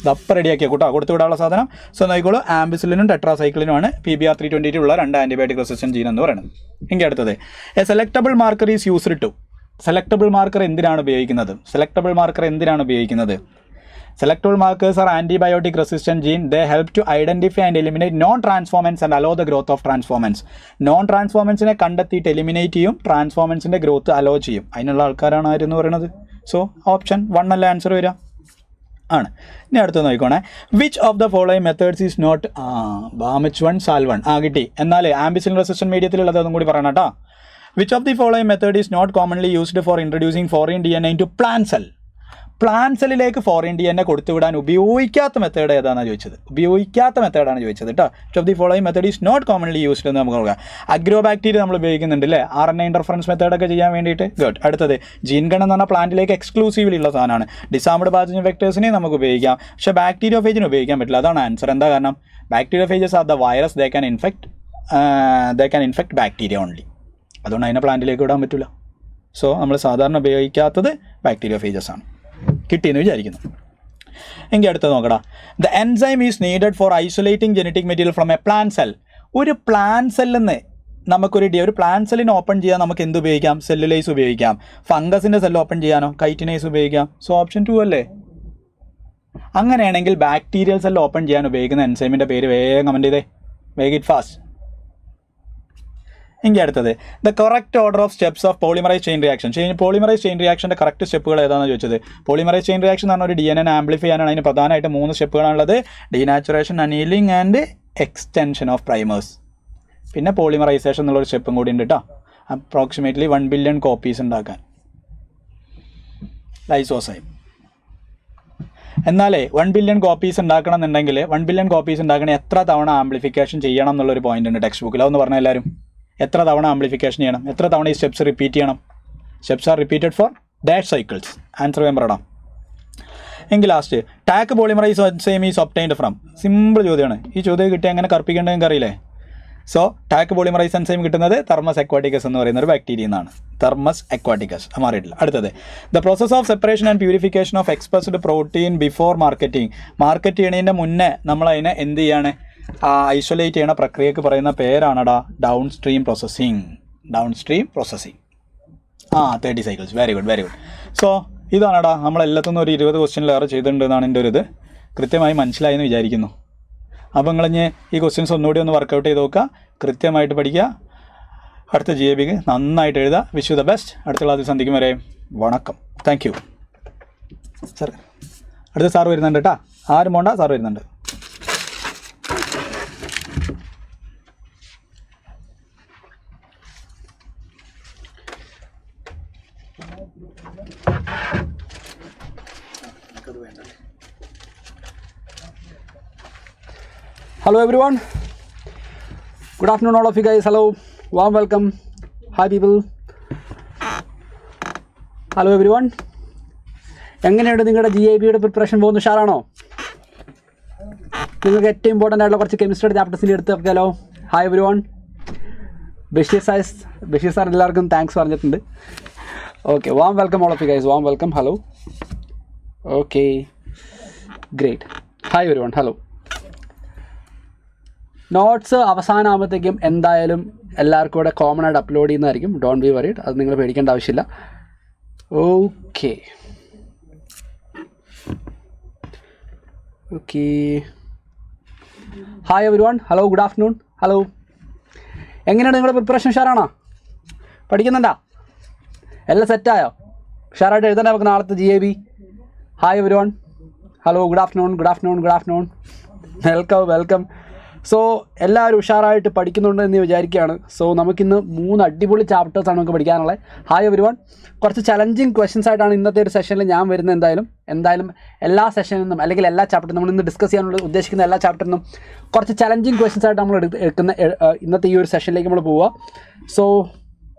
ദപ്പം റെഡിയാക്കിയ കൂട്ടോ, കൊടുത്തു വിടാനുള്ള സാധനം. സോ നോക്കിക്കോളൂ, ആംബിസിലിനും ടെട്രാസൈക്ലിനുമാണ് PBR322 ഉള്ള 2 ആൻറ്റിബയോട്ടിക് റെസിസ്റ്റൻറ്റ് ജീൻ എന്ന് പറയുന്നത്. എങ്കിൽ അടുത്തത്, a selectable marker is used to. Selectable marker എന്തിനാണ് ഉപയോഗിക്കുന്നത്? Selectable markers are antibiotic resistant gene. They help to identify and eliminate non-transformants and allow the growth of transformants. Non-transformants ne kandathite eliminate ചെയ്യും, transformants ന്റെ growth allow ചെയ്യും. അതിനുള്ള ആൾക്കാരാണ് ആരെന്ന് പറയുന്നത്. So option 1 അല്ല ആൻസർ വരിക. ആണ്. ഇനി അടുത്ത് നോക്കിക്കോണേ. Which of the following methods is not ബാമിച്ച്1 സാൽവൺ. കിട്ടി. എന്നാൽ ആംബിസിലിൻ റെസിസ്റ്റന്റ് മീഡിയത്തിലുള്ളത് അതും കൂടി പറയണം കേട്ടോ. Which of the following method is not commonly used for introducing foreign DNA into plant cell. Plant സെല്ലിലേക്ക് ഫോറിൻ DNA കൊടുത്തുവിടാൻ ഉപയോഗിക്കാത്ത മെത്തേഡ് ഏതാണെന്ന് ചോദിച്ചത്. ഉപയോഗിക്കാത്ത മെത്തേഡാണ് ചോദിച്ചത് കേട്ടോ. Which of the following method is not commonly used എന്ന് നമുക്ക് നോക്കാം. അഗ്രോ ബാക്ടീരിയ നമ്മൾ ഉപയോഗിക്കുന്നുണ്ട് അല്ലേ, RNA ഇൻ്റർഫറൻസ് മെത്തേഡൊക്കെ ചെയ്യാൻ വേണ്ടിയിട്ട്. ഗുഡ്. അടുത്തത് ജീൻ ഗൺ എന്ന് പറഞ്ഞാൽ പ്ലാന്റിലേക്ക് എക്സ്ക്ലൂസീവ്ലി ഉള്ള സാധനമാണ്. ഡിസാംഡ് പാത്തജൻ വെക്ടേഴ്സിനെ നമുക്ക് ഉപയോഗിക്കാം, പക്ഷേ ബാക്ടീരിയോഫേജിന് ഉപയോഗിക്കാൻ പറ്റില്ല. അതാണ് ആൻസർ. എന്താ കാരണം? ബാക്ടീരിയോഫേജസ് are the virus, they can infect bacteria only. അതുകൊണ്ട് അതിനെ പ്ലാന്റിലേക്ക് വിടാൻ പറ്റില്ല. സോ നമ്മൾ സാധാരണ ഉപയോഗിക്കാത്തത് ബാക്ടീരിയോഫേജസ് ആണ്. കിട്ടിയെന്ന് വിചാരിക്കുന്നു. എങ്കിൽ അടുത്ത് നോക്കടാ. The enzyme is needed for isolating genetic material from A plant cell. ഒരു പ്ലാന്റ് സെല്ലിൽ നിന്ന് ഒരു പ്ലാന്റ് സെല്ലിനെ ഓപ്പൺ ചെയ്യാൻ നമുക്ക് എന്ത് ഉപയോഗിക്കാം? സെല്ലുലൈസ് ഉപയോഗിക്കാം. ഫംഗസിൻ്റെ സെല്ല് ഓപ്പൺ ചെയ്യാനോ കൈറ്റിനൈസ് ഉപയോഗിക്കാം. സോ ഓപ്ഷൻ 2 അല്ലേ? അങ്ങനെയാണെങ്കിൽ ബാക്ടീരിയൽ സെല്ല് ഓപ്പൺ ചെയ്യാൻ ഉപയോഗിക്കുന്ന എൻസൈമിൻ്റെ പേര് വേഗം കമൻറ്റ് ചെയ്തേ, വേഗം ഇറ്റ് ഫാസ്റ്റ്. എങ്കിൽ അടുത്തത് the correct order of steps of polymerase chain reaction. Polymerase chain റിയാക്ഷൻ്റെ കറക്റ്റ് സ്റ്റെപ്പുകൾ ഏതാണെന്ന് ചോദിച്ചത്. പോളിമറൈസ് ചെയിൻ റിയാക്ഷൻ എന്ന് പറഞ്ഞാൽ ഒരു DNA ആംപ്ലിഫൈ ചെയ്യാനാണ്. അതിന് പ്രധാനമായിട്ട് 3 സ്റ്റെപ്പുകളാണുള്ളത്: denaturation, annealing and extension of primers. പിന്നെ പോളിമറൈസേഷൻ എന്നുള്ളൊരു സ്റ്റെപ്പും കൂടി ഉണ്ട് കേട്ടോ. അപ്രോക്സിമേറ്റ്ലി 1 ബില്യൺ കോപ്പീസ് ഉണ്ടാക്കാൻ ലൈസോസൈം. എന്നാലേ 1 ബില്യൺ കോപ്പീസ് ഉണ്ടാക്കണം എന്നുണ്ടെങ്കിൽ 1 ബില്യൺ കോപ്പീസ് ഉണ്ടാക്കണേ എത്ര തവണ ആംപ്ലിഫിക്കേഷൻ ചെയ്യണം എന്നുള്ളൊരു പോയിന്റ് ഉണ്ട് ടെക്സ്റ്റ് ബുക്കിൽ. അതൊന്ന് പറഞ്ഞാൽ എല്ലാവരും എത്ര തവണ ആംപ്ലിഫിക്കേഷൻ ചെയ്യണം, എത്ര തവണ ഈ സ്റ്റെപ്സ് റിപ്പീറ്റ് ചെയ്യണം? Steps are repeated for dash cycles. Answer വേം പറയണം. എങ്കിൽ last taq polymerase enzyme is obtained from. Simple ചോദ്യമാണ്. ഈ ചോദ്യം കിട്ടിയാൽ എങ്ങനെ കറുപ്പിക്കേണ്ടത് നിങ്ങൾക്ക് അറിയില്ലേ? സോ ടാക്ക് പോളിമറൈസ് എൻസൈം കിട്ടുന്നത് തെർമസ് അക്വാട്ടിക്കസ് എന്ന് പറയുന്ന ഒരു ബാക്ടീരിയ എന്നാണ്. തെർമസ് അക്വാട്ടിക്കസ് മാറിയിട്ടില്ല. അടുത്തത് the process of separation and purification of expressed protein before marketing. Market ചെയ്യണതിൻ്റെ മുന്നേ നമ്മളതിനെ എന്ത് ചെയ്യാണ്? ഐസൊലേറ്റ് ചെയ്യണ പ്രക്രിയക്ക് പറയുന്ന പേരാണടാ downstream processing. 30 cycles. Very good. So ഇതാണടാ നമ്മളെല്ലാത്തുനിന്നും ഒരു 20 ക്വസ്റ്റ്യനിലേറെ ചെയ്തിട്ടുണ്ടെന്നാണ് എൻ്റെ ഒരു ഇത്. കൃത്യമായി മനസ്സിലായെന്ന് വിചാരിക്കുന്നു. അപ്പോൾ നിങ്ങളിഞ്ഞ് ഈ ക്വസ്റ്റ്യൻസ് ഒന്നുകൂടി ഒന്ന് വർക്കൗട്ട് ചെയ്ത് നോക്കുക, കൃത്യമായിട്ട് പഠിക്കുക. അടുത്ത GIBക്ക് നന്നായിട്ട് എഴുതുക. Wish you the best. അടുത്ത ക്ലാസ്സിൽ സന്ധിക്കും വരെ വണക്കം. Thank you. സാർ അടുത്ത സാർ വരുന്നുണ്ട് കേട്ടോ, ആരും പോണ്ട, സാർ വരുന്നുണ്ട്. Hello everyone, good afternoon all of you guys. Hello, warm welcome. Hi people. Hello everyone. എങ്ങനെയുണ്ട് നിങ്ങളുടെ GIBയുടെ പ്രിപ്പറേഷൻ? പോകുന്നു ഉഷാറാണോ? നിങ്ങൾക്ക് ഏറ്റവും ഇമ്പോർട്ടൻ്റ് ആയിട്ടുള്ള കുറച്ച് കെമിസ്ട്രിയുടെ ചാപ്റ്റേഴ്സിൻ്റെ എടുത്ത് വെക്കാലോ. Hi everyone. ബഷീർ സാർ എല്ലാവർക്കും താങ്ക്സ് പറഞ്ഞിട്ടുണ്ട്. Okay, warm welcome all of you guys, warm welcome. Hello. Okay, great. Hi everyone, hello. Notes അവസാനമാകുമ്പോഴത്തേക്കും എന്തായാലും എല്ലാവർക്കും കൂടെ കോമൺ ആയിട്ട് അപ്ലോഡ് ചെയ്യുന്നതായിരിക്കും. ഡോണ്ട് ബി വറീഡ്, അത് നിങ്ങൾ പേടിക്കേണ്ട ആവശ്യമില്ല. Okay okay. Hi everyone, hello, good afternoon. Hello, എങ്ങനെയാണ് നിങ്ങളുടെ പ്രിപ്പറേഷൻ? ഉഷാറാണോ? പഠിക്കുന്നുണ്ടോ? എല്ലാം സെറ്റായോ? ഉഷാറായിട്ട് എഴുതണ്ടേ നമുക്ക് നാളത്തെ GIB? Hi everyone, hello, good afternoon. Welcome. So എല്ലാവരും ഉഷാറായിട്ട് പഠിക്കുന്നുണ്ട് എന്ന് വിചാരിക്കുകയാണ്. സോ നമുക്കിന്ന് 3 അടിപൊളി ചാപ്റ്റേഴ്സാണ് നമുക്ക് പഠിക്കാനുള്ളത്. Hi everyone. കുറച്ച് ചലഞ്ചിങ് ക്വസ്റ്റ്യൻസ് ആയിട്ടാണ് ഇന്നത്തെ ഒരു സെഷനിൽ ഞാൻ വരുന്നത്. എന്തായാലും എല്ലാ സെഷനിൽ നിന്നും അല്ലെങ്കിൽ എല്ലാ ചാപ്റ്ററിനും നമ്മൾ ഇന്ന് ഡിസ്കസ് ചെയ്യാനുള്ള ഉദ്ദേശിക്കുന്ന എല്ലാ ചാപ്റ്ററിനും കുറച്ച് ചലഞ്ചിങ് ക്വസ്റ്റ്യൻസ് ആയിട്ട് നമ്മൾ എടുക്കുന്ന ഇന്നത്തെ ഈ ഒരു സെഷനിലേക്ക് നമ്മൾ പോവുക. So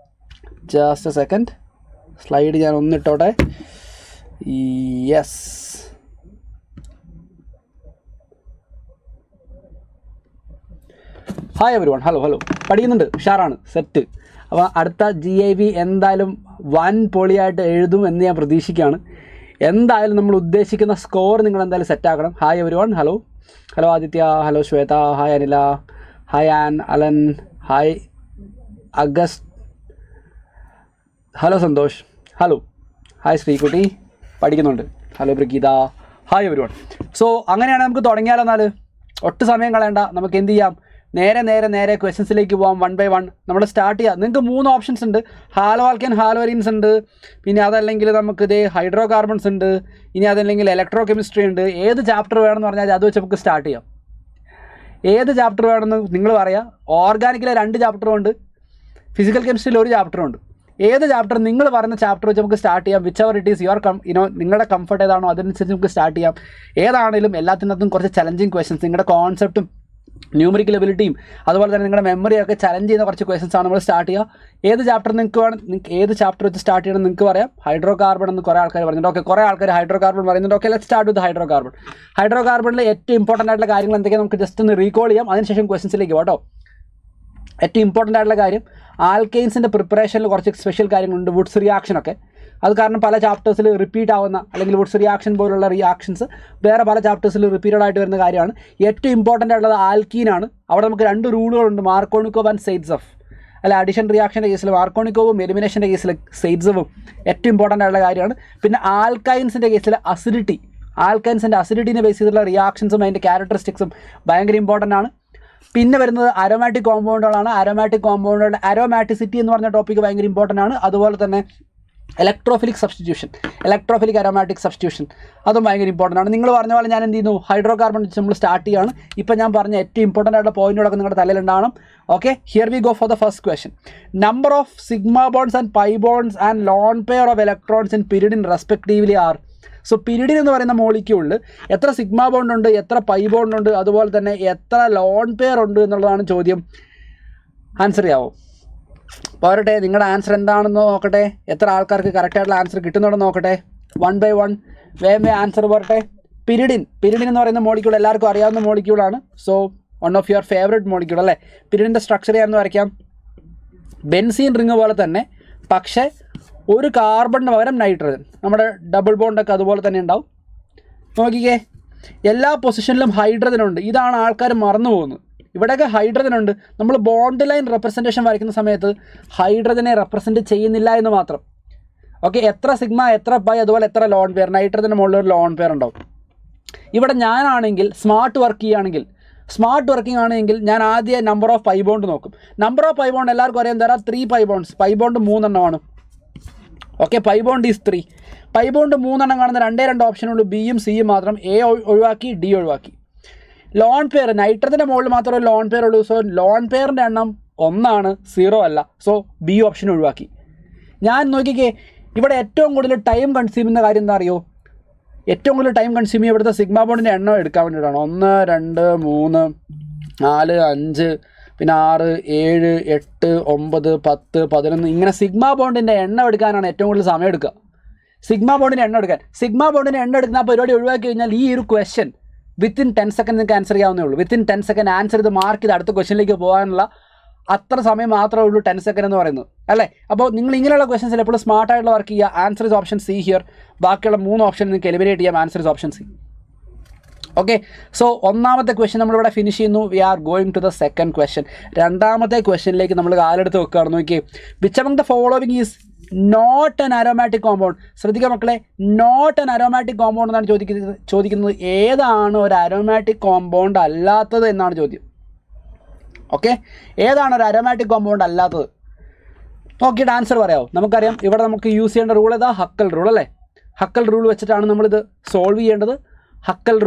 just a second, slide ഞാൻ ഒന്നിട്ടോട്ടെ. Yes, hi everyone, hello. പഠിക്കുന്നുണ്ട്, ഉഷാറാണ്, സെറ്റ്. അപ്പോൾ അടുത്ത GIB എന്തായാലും വൻ പൊളിയായിട്ട് എഴുതും എന്ന് ഞാൻ പ്രതീക്ഷിക്കുകയാണ്. എന്തായാലും നമ്മൾ ഉദ്ദേശിക്കുന്ന സ്കോർ നിങ്ങൾ എന്തായാലും സെറ്റാക്കണം. Hi everyone, hello Aditya, hello Shweta, hi Anila, hi Ann, Alan, hi August, hello Santosh, hello, hi Sreekutty, പഠിക്കുന്നുണ്ട്, hello Prageetha, hi everyone. So അങ്ങനെയാണ് നമുക്ക് തുടങ്ങിയാലോ. എന്നാൽ ഒട്ടും സമയം കളയണ്ട, നമുക്ക് എന്ത് ചെയ്യാം, നേരെ ക്വസ്റ്റ്യൻസിലേക്ക് പോകാം. 1 by 1 നമ്മൾ സ്റ്റാർട്ട് ചെയ്യാം. നിങ്ങൾക്ക് 3 ഓപ്ഷൻസ് ഉണ്ട്. ഹാലോ ആൽക്കൻ, ഹാലോരീൻസ് ഉണ്ട്, പിന്നെ അതല്ലെങ്കിൽ നമുക്ക് ഇതേ ഹൈഡ്രോ കാർബൺസ് ഉണ്ട്, ഇനി അതല്ലെങ്കിൽ ഇലക്ട്രോ കെമിസ്ട്രി ഉണ്ട്. ഏത് ചാപ്റ്റർ വേണമെന്ന് പറഞ്ഞാൽ അത് വെച്ച് നമുക്ക് സ്റ്റാർട്ട് ചെയ്യാം. ഏത് ചാപ്റ്റർ വേണമെന്ന് നിങ്ങൾ പറയാം. ഓർഗാനിക്കിലെ 2 ചാപ്റ്ററും ഉണ്ട്, ഫിസിക്കൽ കെമിസ്ട്രിയിൽ 1 ചാപ്റ്ററും ഉണ്ട്. ഏത് ചാപ്റ്റർ നിങ്ങൾ പറയുന്ന ചാപ്റ്റർ വെച്ച് നമുക്ക് സ്റ്റാർട്ട് ചെയ്യാം. Which ever it is your നിങ്ങളുടെ കംഫർട്ട് ഏതാണോ അതനുസരിച്ച് നമുക്ക് സ്റ്റാർട്ട് ചെയ്യാം. ഏതാണെങ്കിലും എല്ലാത്തിനകത്തും കുറച്ച് ചലഞ്ചിങ് ക്വസ്റ്റൻസ്, നിങ്ങളുടെ കോൺസെപ്റ്റും ന്യൂമറിക്കൽ എബിലിറ്റിയും അതുപോലെ തന്നെ നിങ്ങളുടെ മെമ്മറിയൊക്കെ ചലഞ്ച് ചെയ്യുന്ന കുറച്ച് ക്വസ്റ്റൻസ് ആണ് നമ്മൾ സ്റ്റാർട്ട് ചെയ്യുക. ഏത് ചാപ്റ്റർ നിങ്ങൾക്ക് ഏത് ചാപ്റ്റർ വെച്ച് സ്റ്റാർട്ട് ചെയ്യണം നിങ്ങൾക്ക് പറയാം. ഹൈഡ്രോകാർബൺ എന്ന് കുറേ ആൾക്കാർ പറയുന്നുണ്ട്. ഓക്കെ, കുറേ ആൾക്കാർ ഹൈഡ്രോകാർബൺ പറയുന്നുണ്ട്. Okay, let start with hydrocarbon. ഹൈഡ്രോകാർബണിൽ ഏറ്റവും ഇമ്പോർട്ടൻ്റ് ആയിട്ടുള്ള കാര്യങ്ങൾ എന്തൊക്കെയാണ് നമുക്ക് ജസ്റ്റ് ഒന്ന് റീകോൾ ചെയ്യാം. അതിനുശേഷം ക്വസ്റ്റൻസിലേക്ക് കേട്ടോ. ഏറ്റവും ഇമ്പോർട്ടൻ്റ് ആയിട്ടുള്ള കാര്യം, ആൽക്കെയിൻസിൻ്റെ പ്രിപ്പറേഷനിൽ കുറച്ച് സ്പെഷ്യൽ കാര്യങ്ങളുണ്ട്. വുഡ്സ് റിയാക്ഷനൊക്കെ അത് കാരണം പല ചാപ്റ്റേഴ്സിൽ റിപ്പീറ്റ് ആവുന്ന, അല്ലെങ്കിൽ വുഡ്സ് റിയാക്ഷൻ പോലുള്ള റിയാക്ഷൻസ് വേറെ പല ചാപ്റ്റേഴ്സിൽ റിപ്പീറ്റഡ് ആയിട്ട് വരുന്ന കാര്യമാണ്. ഏറ്റവും ഇമ്പോർട്ടൻ്റ് ആയിട്ടുള്ളത് ആൽക്കീനാണ്. അവിടെ നമുക്ക് 2 റൂളുകളുണ്ട്, മാർക്കോണിക്കോവ് ആൻഡ് സെയ്റ്റ്സഫ്. അല്ല, അഡിഷൻ റിയാക്ഷൻ്റെ കേസിൽ മാർക്കോണിക്കോവും എലിമിനേഷൻ്റെ കേസിൽ സെയ്റ്റ്സവും ഏറ്റവും ഇമ്പോർട്ടൻ്റ് ആയിട്ടുള്ള കാര്യമാണ്. പിന്നെ ആൽക്കൈൻസിൻ്റെ കേസിൽ അസിഡിറ്റി, ആൽക്കൈൻസിൻ്റെ അസിഡിറ്റിനെ ബേസ് ചെയ്തിട്ടുള്ള റിയാക്ഷൻസും അതിൻ്റെ ക്യാരക്ടറിസ്റ്റിക്സും ഭയങ്കര ഇമ്പോർട്ടൻ്റ് ആണ്. പിന്നെ വരുന്നത് അരോമാറ്റിക് കോമ്പൗണ്ടുകളാണ്. അരോമാറ്റിക് കോമ്പൗണ്ടുകളുടെ അരോമാറ്റിസിറ്റി എന്ന് പറഞ്ഞ ടോപ്പിക്ക് ഭയങ്കര ഇമ്പോർട്ടൻ്റ് ആണ്. അതുപോലെ തന്നെ electrophilic substitution, electrophilic aromatic substitution അതും ഭയങ്കര ഇമ്പോർട്ടൻ്റ് ആണ്. നിങ്ങൾ പറഞ്ഞ പോലെ ഞാൻ എന്ത് ചെയ്യുന്നു, ഹൈഡ്രോകാർബൺ വെച്ച് നമ്മൾ സ്റ്റാർട്ട് ചെയ്യുകയാണ്. ഇപ്പം ഞാൻ പറഞ്ഞ ഏറ്റവും ഇമ്പോർട്ടൻ്റ് ആയിട്ടുള്ള പോയിന്റുകളൊക്കെ നിങ്ങളുടെ തലയിലുണ്ടാവണം. Okay, here we go for the first question. Number of sigma bonds and pi bonds and lone pair of electrons in pyridine respectively are. So pyridine എന്ന് പറയുന്ന മോളിക്യൂളിൽ എത്ര സിഗ്മ ബോണ്ട് ഉണ്ട്, എത്ര പൈ ബോണ്ട് ഉണ്ട്, അതുപോലെ തന്നെ എത്ര ലോൺ പെയർ ഉണ്ട് എന്നുള്ളതാണ് ചോദ്യം. ആൻസർ ചെയ്യാവോ? പോരട്ടെ, നിങ്ങളുടെ ആൻസർ എന്താണെന്ന് നോക്കട്ടെ. എത്ര ആൾക്കാർക്ക് കറക്റ്റായിട്ടുള്ള ആൻസർ കിട്ടുന്നുണ്ടെന്ന് നോക്കട്ടെ. 1 by 1 വേഗം ആൻസർ പോരട്ടെ. പിരിഡിൻ എന്ന് പറയുന്ന മോളിക്യൂൾ എല്ലാവർക്കും അറിയാവുന്ന മോളിക്യൂളാണ്. So one of your favourite molecule അല്ലേ. പിരിഡിൻ്റെ സ്ട്രക്ചർ ചെയ്യാമെന്ന് വരയ്ക്കാം. ബെൻസീൻ റിങ് പോലെ തന്നെ, പക്ഷേ ഒരു കാർബണിന് പകരം നൈട്രജൻ. നമ്മുടെ ഡബിൾ ബോണ്ടൊക്കെ അതുപോലെ തന്നെ ഉണ്ടാവും. നോക്കിക്കേ, എല്ലാ പൊസിഷനിലും ഹൈഡ്രജൻ ഉണ്ട്. ഇതാണ് ആൾക്കാർ മറന്നു പോകുന്നത്. ഇവിടെയൊക്കെ ഹൈഡ്രജൻ ഉണ്ട്. നമ്മൾ ബോണ്ട് ലൈൻ റെപ്രസെൻറ്റേഷൻ വരയ്ക്കുന്ന സമയത്ത് ഹൈഡ്രജനെ റെപ്രസെൻറ്റ് ചെയ്യുന്നില്ല എന്ന് മാത്രം. ഓക്കെ, എത്ര സിഗ്മ, എത്ര പൈ, അതുപോലെ എത്ര ലോൺ പെയർ. നൈട്രജൻ്റെ മുകളിൽ ഒരു ലോൺ പെയർ ഉണ്ടാവും. ഇവിടെ ഞാനാണെങ്കിൽ സ്മാർട്ട് വർക്കിംഗ് ആണെങ്കിൽ ഞാൻ ആദ്യം നമ്പർ ഓഫ് പൈ ബോണ്ട് നോക്കും. നമ്പർ ഓഫ് പൈ ബോണ്ട് എല്ലാവർക്കും അറിയാം. തരാം 3 പൈ ബോണ്ട്സ്. പൈ ബോണ്ട് 3 എണ്ണമാണ്. Okay, pi bond is 3. Pi bond 3 എണ്ണം കാണുന്ന 2 ഓപ്ഷനുള്ളൂ, ബിയും സിയും മാത്രം. എ ഒഴിവാക്കി, ഡി ഒഴിവാക്കി. ലോൺ പെയർ, നൈട്രജൻ്റെ മുകളിൽ മാത്രമേ ലോൺ പെയർ ഉള്ളൂ. സോ ലോൺ പെയറിൻ്റെ എണ്ണം 1 0 അല്ല. സോ ബി ഓപ്ഷൻ ഒഴിവാക്കി. ഞാൻ നോക്കിക്കേ, ഇവിടെ ഏറ്റവും കൂടുതൽ ടൈം കൺസ്യൂം ചെയ്യുന്ന കാര്യം എന്താ അറിയോ? ഏറ്റവും കൂടുതൽ ടൈം കൺസ്യൂം ചെയ്യുക ഇവിടുത്തെ സിഗ്മ ബോണ്ടിൻ്റെ എണ്ണം എടുക്കാൻ വേണ്ടിയിട്ടാണ്. 1 2 3 4 5 പിന്നെ 6 7 8 9 10 11 ഇങ്ങനെ സിഗ്മ ബോണ്ടിൻ്റെ എണ്ണം എടുക്കാനാണ് ഏറ്റവും കൂടുതൽ സമയം എടുക്കുക. സിഗ്മ ബോണ്ടിൻ്റെ എണ്ണം എടുക്കുന്ന പരിപാടി ഒഴിവാക്കി കഴിഞ്ഞാൽ ഈ ഒരു ക്വസ്റ്റ്യൻ വിത്തിൻ 10 സെക്കൻഡ് നിങ്ങൾക്ക് ആൻസർ ചെയ്യാവുന്നേ ഉള്ളൂ. വിത്തിൻ 10 സെക്കൻഡ് ആൻസർ ചെയ്ത് മാർക്ക് ചെയ്ത് അടുത്ത ക്വസ്റ്റ്യനിലേക്ക് പോകാനുള്ള അത്ര സമയം മാത്രമേ ഉള്ളൂ 10 സെക്കൻഡ് എന്ന് പറയുന്നത് അല്ലേ. അപ്പോൾ നിങ്ങൾ ഇങ്ങനെയുള്ള ക്വസ്റ്റ്യൻസിൽ എപ്പോഴും സ്മാർട്ടായിട്ടുള്ള വർക്ക് ചെയ്യുക. Answer is option C here. ബാക്കിയുള്ള 3 ഓപ്ഷൻ നിങ്ങൾക്ക് എലിമിനേറ്റ് ചെയ്യാം. Answer is option C. Okay, so ഒന്നാമത്തെ ക്വസ്റ്റ്യൻ നമ്മളിവിടെ ഫിനിഷ് ചെയ്യുന്നു. We are going to the second question. രണ്ടാമത്തെ ക്വസ്റ്റ്യനിലേക്ക് നമ്മൾ കാലെടുത്ത് വെക്കുകയാണ്. നോക്കിയേ, which among the following is not an aromatic compound. ശ്രദ്ധിക്കുക മക്കളെ, നോട്ട് ആൻ അരോമാറ്റിക് കോമ്പൗണ്ട് എന്നാണ് ചോദിക്കുന്നത്. ഏതാണ് ഒരു അരോമാറ്റിക് കോമ്പൗണ്ട് അല്ലാത്തത് എന്നാണ് ചോദ്യം. ഓക്കെ, ഏതാണ് ഒരു അരോമാറ്റിക് കോമ്പൗണ്ട് അല്ലാത്തത് നോക്കിയിട്ട് ആൻസർ പറയാമോ? നമുക്കറിയാം, ഇവിടെ നമുക്ക് യൂസ് ചെയ്യേണ്ട റൂൾ ഏതാ? ഹക്കൽ റൂൾ അല്ലേ. ഹക്കൽ റൂൾ വെച്ചിട്ടാണ് നമ്മളിത് സോൾവ് ചെയ്യേണ്ടത്. ഹക്കൽ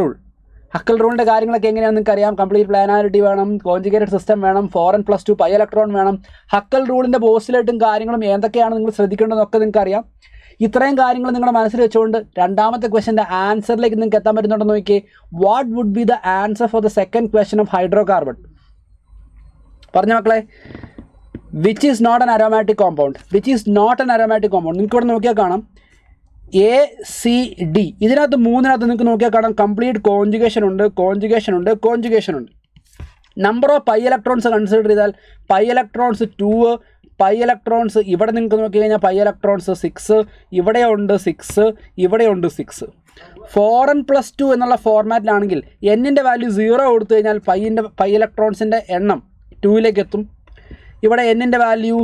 റൂളിൻ്റെ കാര്യങ്ങളൊക്കെ എങ്ങനെയാണെന്ന് നിങ്ങൾക്ക് അറിയാം. കംപ്ലീറ്റ് പ്ലാനാരിറ്റി വേണം, കോൺജുഗേറ്റഡ് സിസ്റ്റം വേണം, 4n+2 പൈ ഇലക്ട്രോൺ വേണം. ഹക്കൽ റൂളിൻ്റെ പോസ്റ്റുലേറ്റും കാര്യങ്ങളും എന്തൊക്കെയാണ് നിങ്ങൾ ശ്രദ്ധിക്കേണ്ടതെന്നൊക്കെ നിങ്ങൾക്ക് അറിയാം. ഇത്രയും കാര്യങ്ങൾ നിങ്ങളുടെ മനസ്സിൽ വെച്ചുകൊണ്ട് രണ്ടാമത്തെ ക്വസ്റ്റ്യൻ്റെ ആൻസറിലേക്ക് നിങ്ങൾക്ക് എത്താൻ പറ്റുന്നുണ്ടെന്ന് നോക്കിയേ. What would be the answer for the second question of hydrocarbon? പറഞ്ഞ മക്കളെ, which is not an aromatic compound. നിങ്ങൾക്ക് ഇവിടെ നോക്കിയാൽ കാണാം ACD. ഇതിനകത്ത് 3 നിങ്ങൾക്ക് നോക്കിയാൽ കാണാം കംപ്ലീറ്റ് കോൺജുഗേഷൻ ഉണ്ട്. Number of pi electrons consider ചെയ്താൽ പൈ ഇലക്ട്രോൺസ് 2, പൈ ഇലക്ട്രോൺസ് ഇവിടെ നിങ്ങൾക്ക് നോക്കി കഴിഞ്ഞാൽ പൈ ഇലക്ട്രോൺസ് 6, ഇവിടെയുണ്ട് 6, ഇവിടെയുണ്ട് 6. 4n+2 എന്നുള്ള ഫോർമാറ്റിലാണെങ്കിൽ എന്നിൻ്റെ വാല്യൂ 0 കൊടുത്തു കഴിഞ്ഞാൽ പൈ ഇലക്ട്രോൺസിൻ്റെ എണ്ണം 2ലേക്ക് എത്തും. ഇവിടെ എന്നിൻ്റെ വാല്യൂ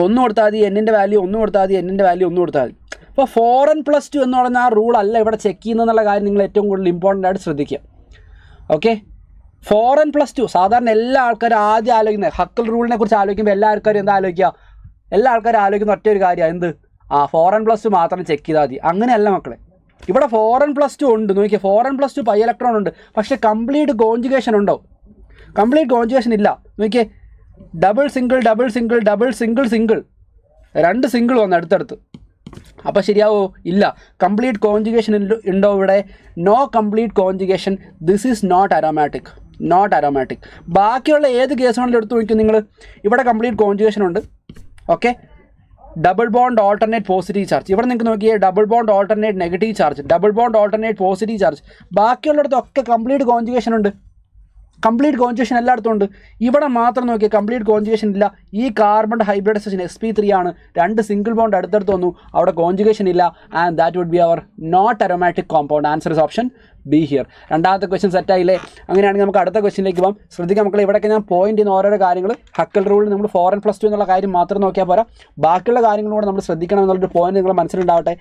1 കൊടുത്താൽ മതി, എന്നിൻ്റെ വാല്യൂ 1 കൊടുത്താൽ മതി, എന്നിൻ്റെ വാല്യൂ 1 കൊടുത്താൽ മതി. അപ്പോൾ 4n+2 എന്ന് പറയുന്ന ആ റൂൾ അല്ല ഇവിടെ ചെക്ക് ചെയ്യുന്നതെന്നുള്ള കാര്യം നിങ്ങൾ ഏറ്റവും കൂടുതൽ ഇമ്പോർട്ടൻ്റ് ആയിട്ട് ശ്രദ്ധിക്കുക. ഓക്കെ, 4n+2 സാധാരണ എല്ലാ ആൾക്കാരും ആദ്യം ആലോചിക്കുന്നത് ഹക്കൽ റൂളിനെ കുറിച്ച് ആലോചിക്കുമ്പോൾ എല്ലാ ആൾക്കാരും എന്താ ആലോചിക്കുക? എല്ലാ ആൾക്കാരും ആലോചിക്കുന്ന ഒറ്റ ഒരു കാര്യമാണ് എന്ത്? 4n+2 മാത്രം ചെക്ക് ചെയ്താൽ മതി. അങ്ങനെയല്ല മക്കളെ, ഇവിടെ 4n+2 ഉണ്ട്. നോക്കിയാൽ 4n+2 പൈ ഇലക്ട്രോൺ ഉണ്ട്, പക്ഷേ കംപ്ലീറ്റ് കോൺജുഗേഷൻ ഉണ്ടോ? കംപ്ലീറ്റ് കോൺജുഗേഷൻ ഇല്ല. നോക്കിയേ, ഡബിൾ സിംഗിൾ 2 സിംഗിൾ വന്നു അടുത്തടുത്ത്. അപ്പോൾ ശരിയാവോ? ഇല്ല. കംപ്ലീറ്റ് കോൺജുഗേഷൻ ഉണ്ടോ ഇവിടെ? No complete conjugation. This is not aromatic. ബാക്കിയുള്ള ഏത് കേസാണെങ്കിലും എടുത്ത് നോക്കിക്കും നിങ്ങൾ, ഇവിടെ കംപ്ലീറ്റ് കോൺജുഗേഷൻ ഉണ്ട്. Okay, double bond alternate positive charge. ഇവിടെ നിങ്ങൾക്ക് നോക്കിയേ double bond alternate negative charge, double bond alternate positive charge. ബാക്കിയുള്ളിടത്തൊക്കെ കംപ്ലീറ്റ് കോൺജുഗേഷൻ ഉണ്ട്. കംപ്ലീറ്റ് കോൺജുഗേഷൻ എല്ലായിടത്തും ഉണ്ട്. ഇവിടെ മാത്രം നോക്കിയാൽ കംപ്ലീറ്റ് കോൺജുഗേഷൻ ഇല്ല. ഈ കാർബണിൻ്റെ ഹൈബ്രിഡൈസേഷൻ sp3 ആണ്. 2 സിംഗിൾ ബോണ്ട് അടുത്തടുത്ത് വന്നു, അവിടെ കോൺജുഗേഷൻ ഇല്ല. And that would be our not aromatic compound. Answer is option B here. രണ്ടാമത്തെ ക്വസ്റ്റ്യൻ സെറ്റായില്ലേ? അങ്ങനെയാണെങ്കിൽ നമുക്ക് അടുത്ത ക്വസ്റ്റ്യനിലേക്ക് പോകാം. ശ്രദ്ധിക്കാം മക്കളെ, ഇവിടെയൊക്കെ ഞാൻ പോയിന്റ് ചെയ്യുന്ന ഓരോരോ കാര്യങ്ങൾ ഹക്കൽ റൂളിൽ നമ്മൾ 4n+2 എന്നുള്ള കാര്യം മാത്രം നോക്കിയാൽ പോരാ, ബാക്കിയുള്ള കാര്യങ്ങളും കൂടെ നമ്മൾ ശ്രദ്ധിക്കണം എന്നുള്ളൊരു പോയിന്റ് നിങ്ങൾ മനസ്സിലുണ്ടാവട്ടെ.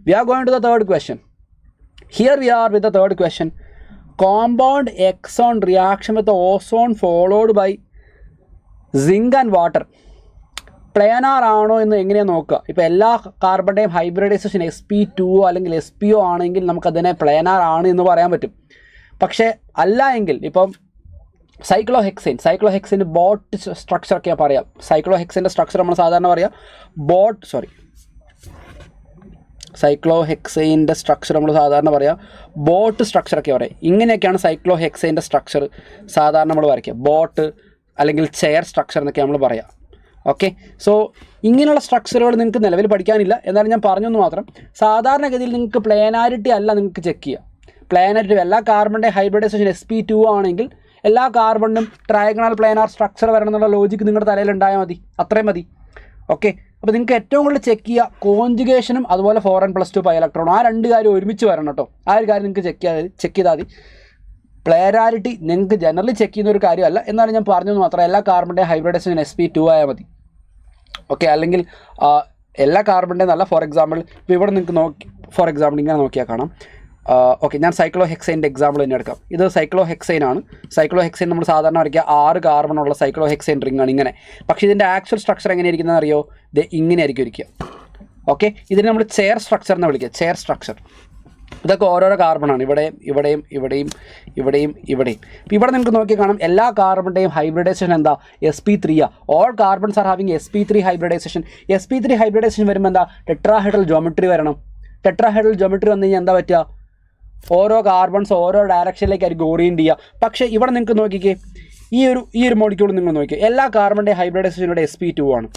We are going to the third question. Here we are with the third question. Compound Exxon reaction with the ozone followed by zinc and water. Planar ആണോ എന്ന് എങ്ങനെയാണ് നോക്കുക? ഇപ്പോൾ എല്ലാ കാർബണിൻ്റെയും ഹൈബ്രിഡൈസേഷൻ sp2 അല്ലെങ്കിൽ spo ആണെങ്കിൽ നമുക്കതിനെ പ്ലാനാർ ആണ് എന്ന് പറയാൻ പറ്റും. പക്ഷേ അല്ല എങ്കിൽ ഇപ്പം സൈക്ലോഹെക്സൈൻ ബോട്ട് സ്ട്രക്ചറൊക്കെ പറയാം. സൈക്ലോഹെക്സൈൻ്റെ സ്ട്രക്ചർ നമ്മൾ സാധാരണ പറയാം സൈക്ലോഹെക്സൈൻ്റെ സ്ട്രക്ചർ നമ്മൾ സാധാരണ പറയാം ബോട്ട് സ്ട്രക്ചറൊക്കെ പറയാം. ഇങ്ങനെയൊക്കെയാണ് സൈക്ലോഹെക്സൈൻ്റെ സ്ട്രക്ചർ സാധാരണ നമ്മൾ വരയ്ക്കുക. ബോട്ട് അല്ലെങ്കിൽ ചെയർ സ്ട്രക്ചർ എന്നൊക്കെ നമ്മൾ പറയാം. ഓക്കെ, സോ ഇങ്ങനെയുള്ള സ്ട്രക്ചറുകൾ നിങ്ങൾക്ക് നിലവിൽ പഠിക്കാനില്ല, എന്നാലും ഞാൻ പറഞ്ഞെന്ന് മാത്രം. സാധാരണഗതിയിൽ നിങ്ങൾക്ക് പ്ലാനാരിറ്റി അല്ല നിങ്ങൾക്ക് ചെക്ക് ചെയ്യുക. പ്ലാനാരിറ്റി എല്ലാ കാർബണിൻ്റെ ഹൈബ്രിഡൈസേഷൻ sp2 ആണെങ്കിൽ എല്ലാ കാർബണിനും ട്രയഗണൽ പ്ലാനാർ സ്ട്രക്ചർ വരണം എന്നുള്ള ലോജിക്ക് നിങ്ങളുടെ തലയിൽ ഉണ്ടായാൽ മതി, അത്രയും മതി. ഓക്കെ, അപ്പോൾ നിങ്ങൾക്ക് ഏറ്റവും കൂടുതൽ ചെക്ക് ചെയ്യുക കോൺജുഗേഷനും അതുപോലെ 4n+2 പൈ ഇലക്ട്രോണും. ആ 2 കാര്യം ഒരുമിച്ച് വരണം കേട്ടോ. ആ ഒരു കാര്യം നിങ്ങൾക്ക് ചെക്ക് ചെയ്താൽ മതി. പ്ലാനാരിറ്റി നിങ്ങൾക്ക് ജനറലി ചെക്ക് ചെയ്യുന്ന ഒരു കാര്യമല്ല, എന്നാലും ഞാൻ പറഞ്ഞെന്ന് മാത്രം. എല്ലാ കാർബണിൻ്റെ ഹൈബ്രിഡൈസേഷൻ sp2 ആയാൽ മതി. ഓക്കെ, അല്ലെങ്കിൽ എല്ലാ കാർബണിൻ്റെ നല്ല. ഫോർ എക്സാമ്പിൾ ഇപ്പോൾ ഇവിടെ നിങ്ങൾക്ക് ഫോർ എക്സാമ്പിൾ ഇങ്ങനെ നോക്കിയാൽ കാണാം. ഓക്കെ, ഞാൻ സൈക്ലോഹെക്സൈൻ്റെ എക്സാമ്പിൾ തന്നെ എടുക്കാം. ഇത് സൈക്ലോഹെക്സൈൻ ആണ്. സൈക്ലോഹെക്സൈൻ നമ്മൾ സാധാരണ വരയ്ക്കുക 6 കാർബണുള്ള സൈക്ലോഹെക്സൈൻ റിംഗ് ആണ് ഇങ്ങനെ. പക്ഷേ ഇതിൻ്റെ ആക്ച്വൽ സ്ട്രക്ചർ എങ്ങനെയായിരിക്കുന്നത് അറിയോ? ഇത് ഇങ്ങനെ ആയിരിക്കും ഇരിക്കുക. ഓക്കെ, ഇതിന് നമ്മൾ ചെയർ സ്ട്രക്ചർ എന്ന് വിളിക്കുക. ചെയർ സ്ട്രക്ചർ ഇതൊക്കെ ഓരോരോ കാർബണാണ്. ഇവിടെയും ഇവിടെ നിങ്ങൾക്ക് നോക്കി കാണാം എല്ലാ കാർബണിൻ്റെയും ഹൈബ്രിഡൈസേഷൻ എന്താ? sp3 ആ. All carbons are having sp3 hybridization. sp3 hybridization വരുമ്പോൾ എന്താ? ടെട്രാഹൈഡ്രൽ ജോമെട്രി വരണം. ടെട്രാഹൈഡ്രൽ ജോമെട്രി വന്നു കഴിഞ്ഞാൽ എന്താ പറ്റുക? ഓരോ കാർബൺസ് ഓരോ ഡയറക്ഷനിലേക്കായിരിക്കും ഓറിയൻറ്റ് ചെയ്യുക. പക്ഷേ ഇവിടെ നിങ്ങൾക്ക് നോക്കിക്കേ, ഈ ഒരു മോളിക്യൂൾ നിങ്ങൾ നോക്കിക്കേ, എല്ലാ കാർബണിൻ്റെ ഹൈബ്രിഡൈസേഷൻ ഇവിടെ sp2 ആണ്.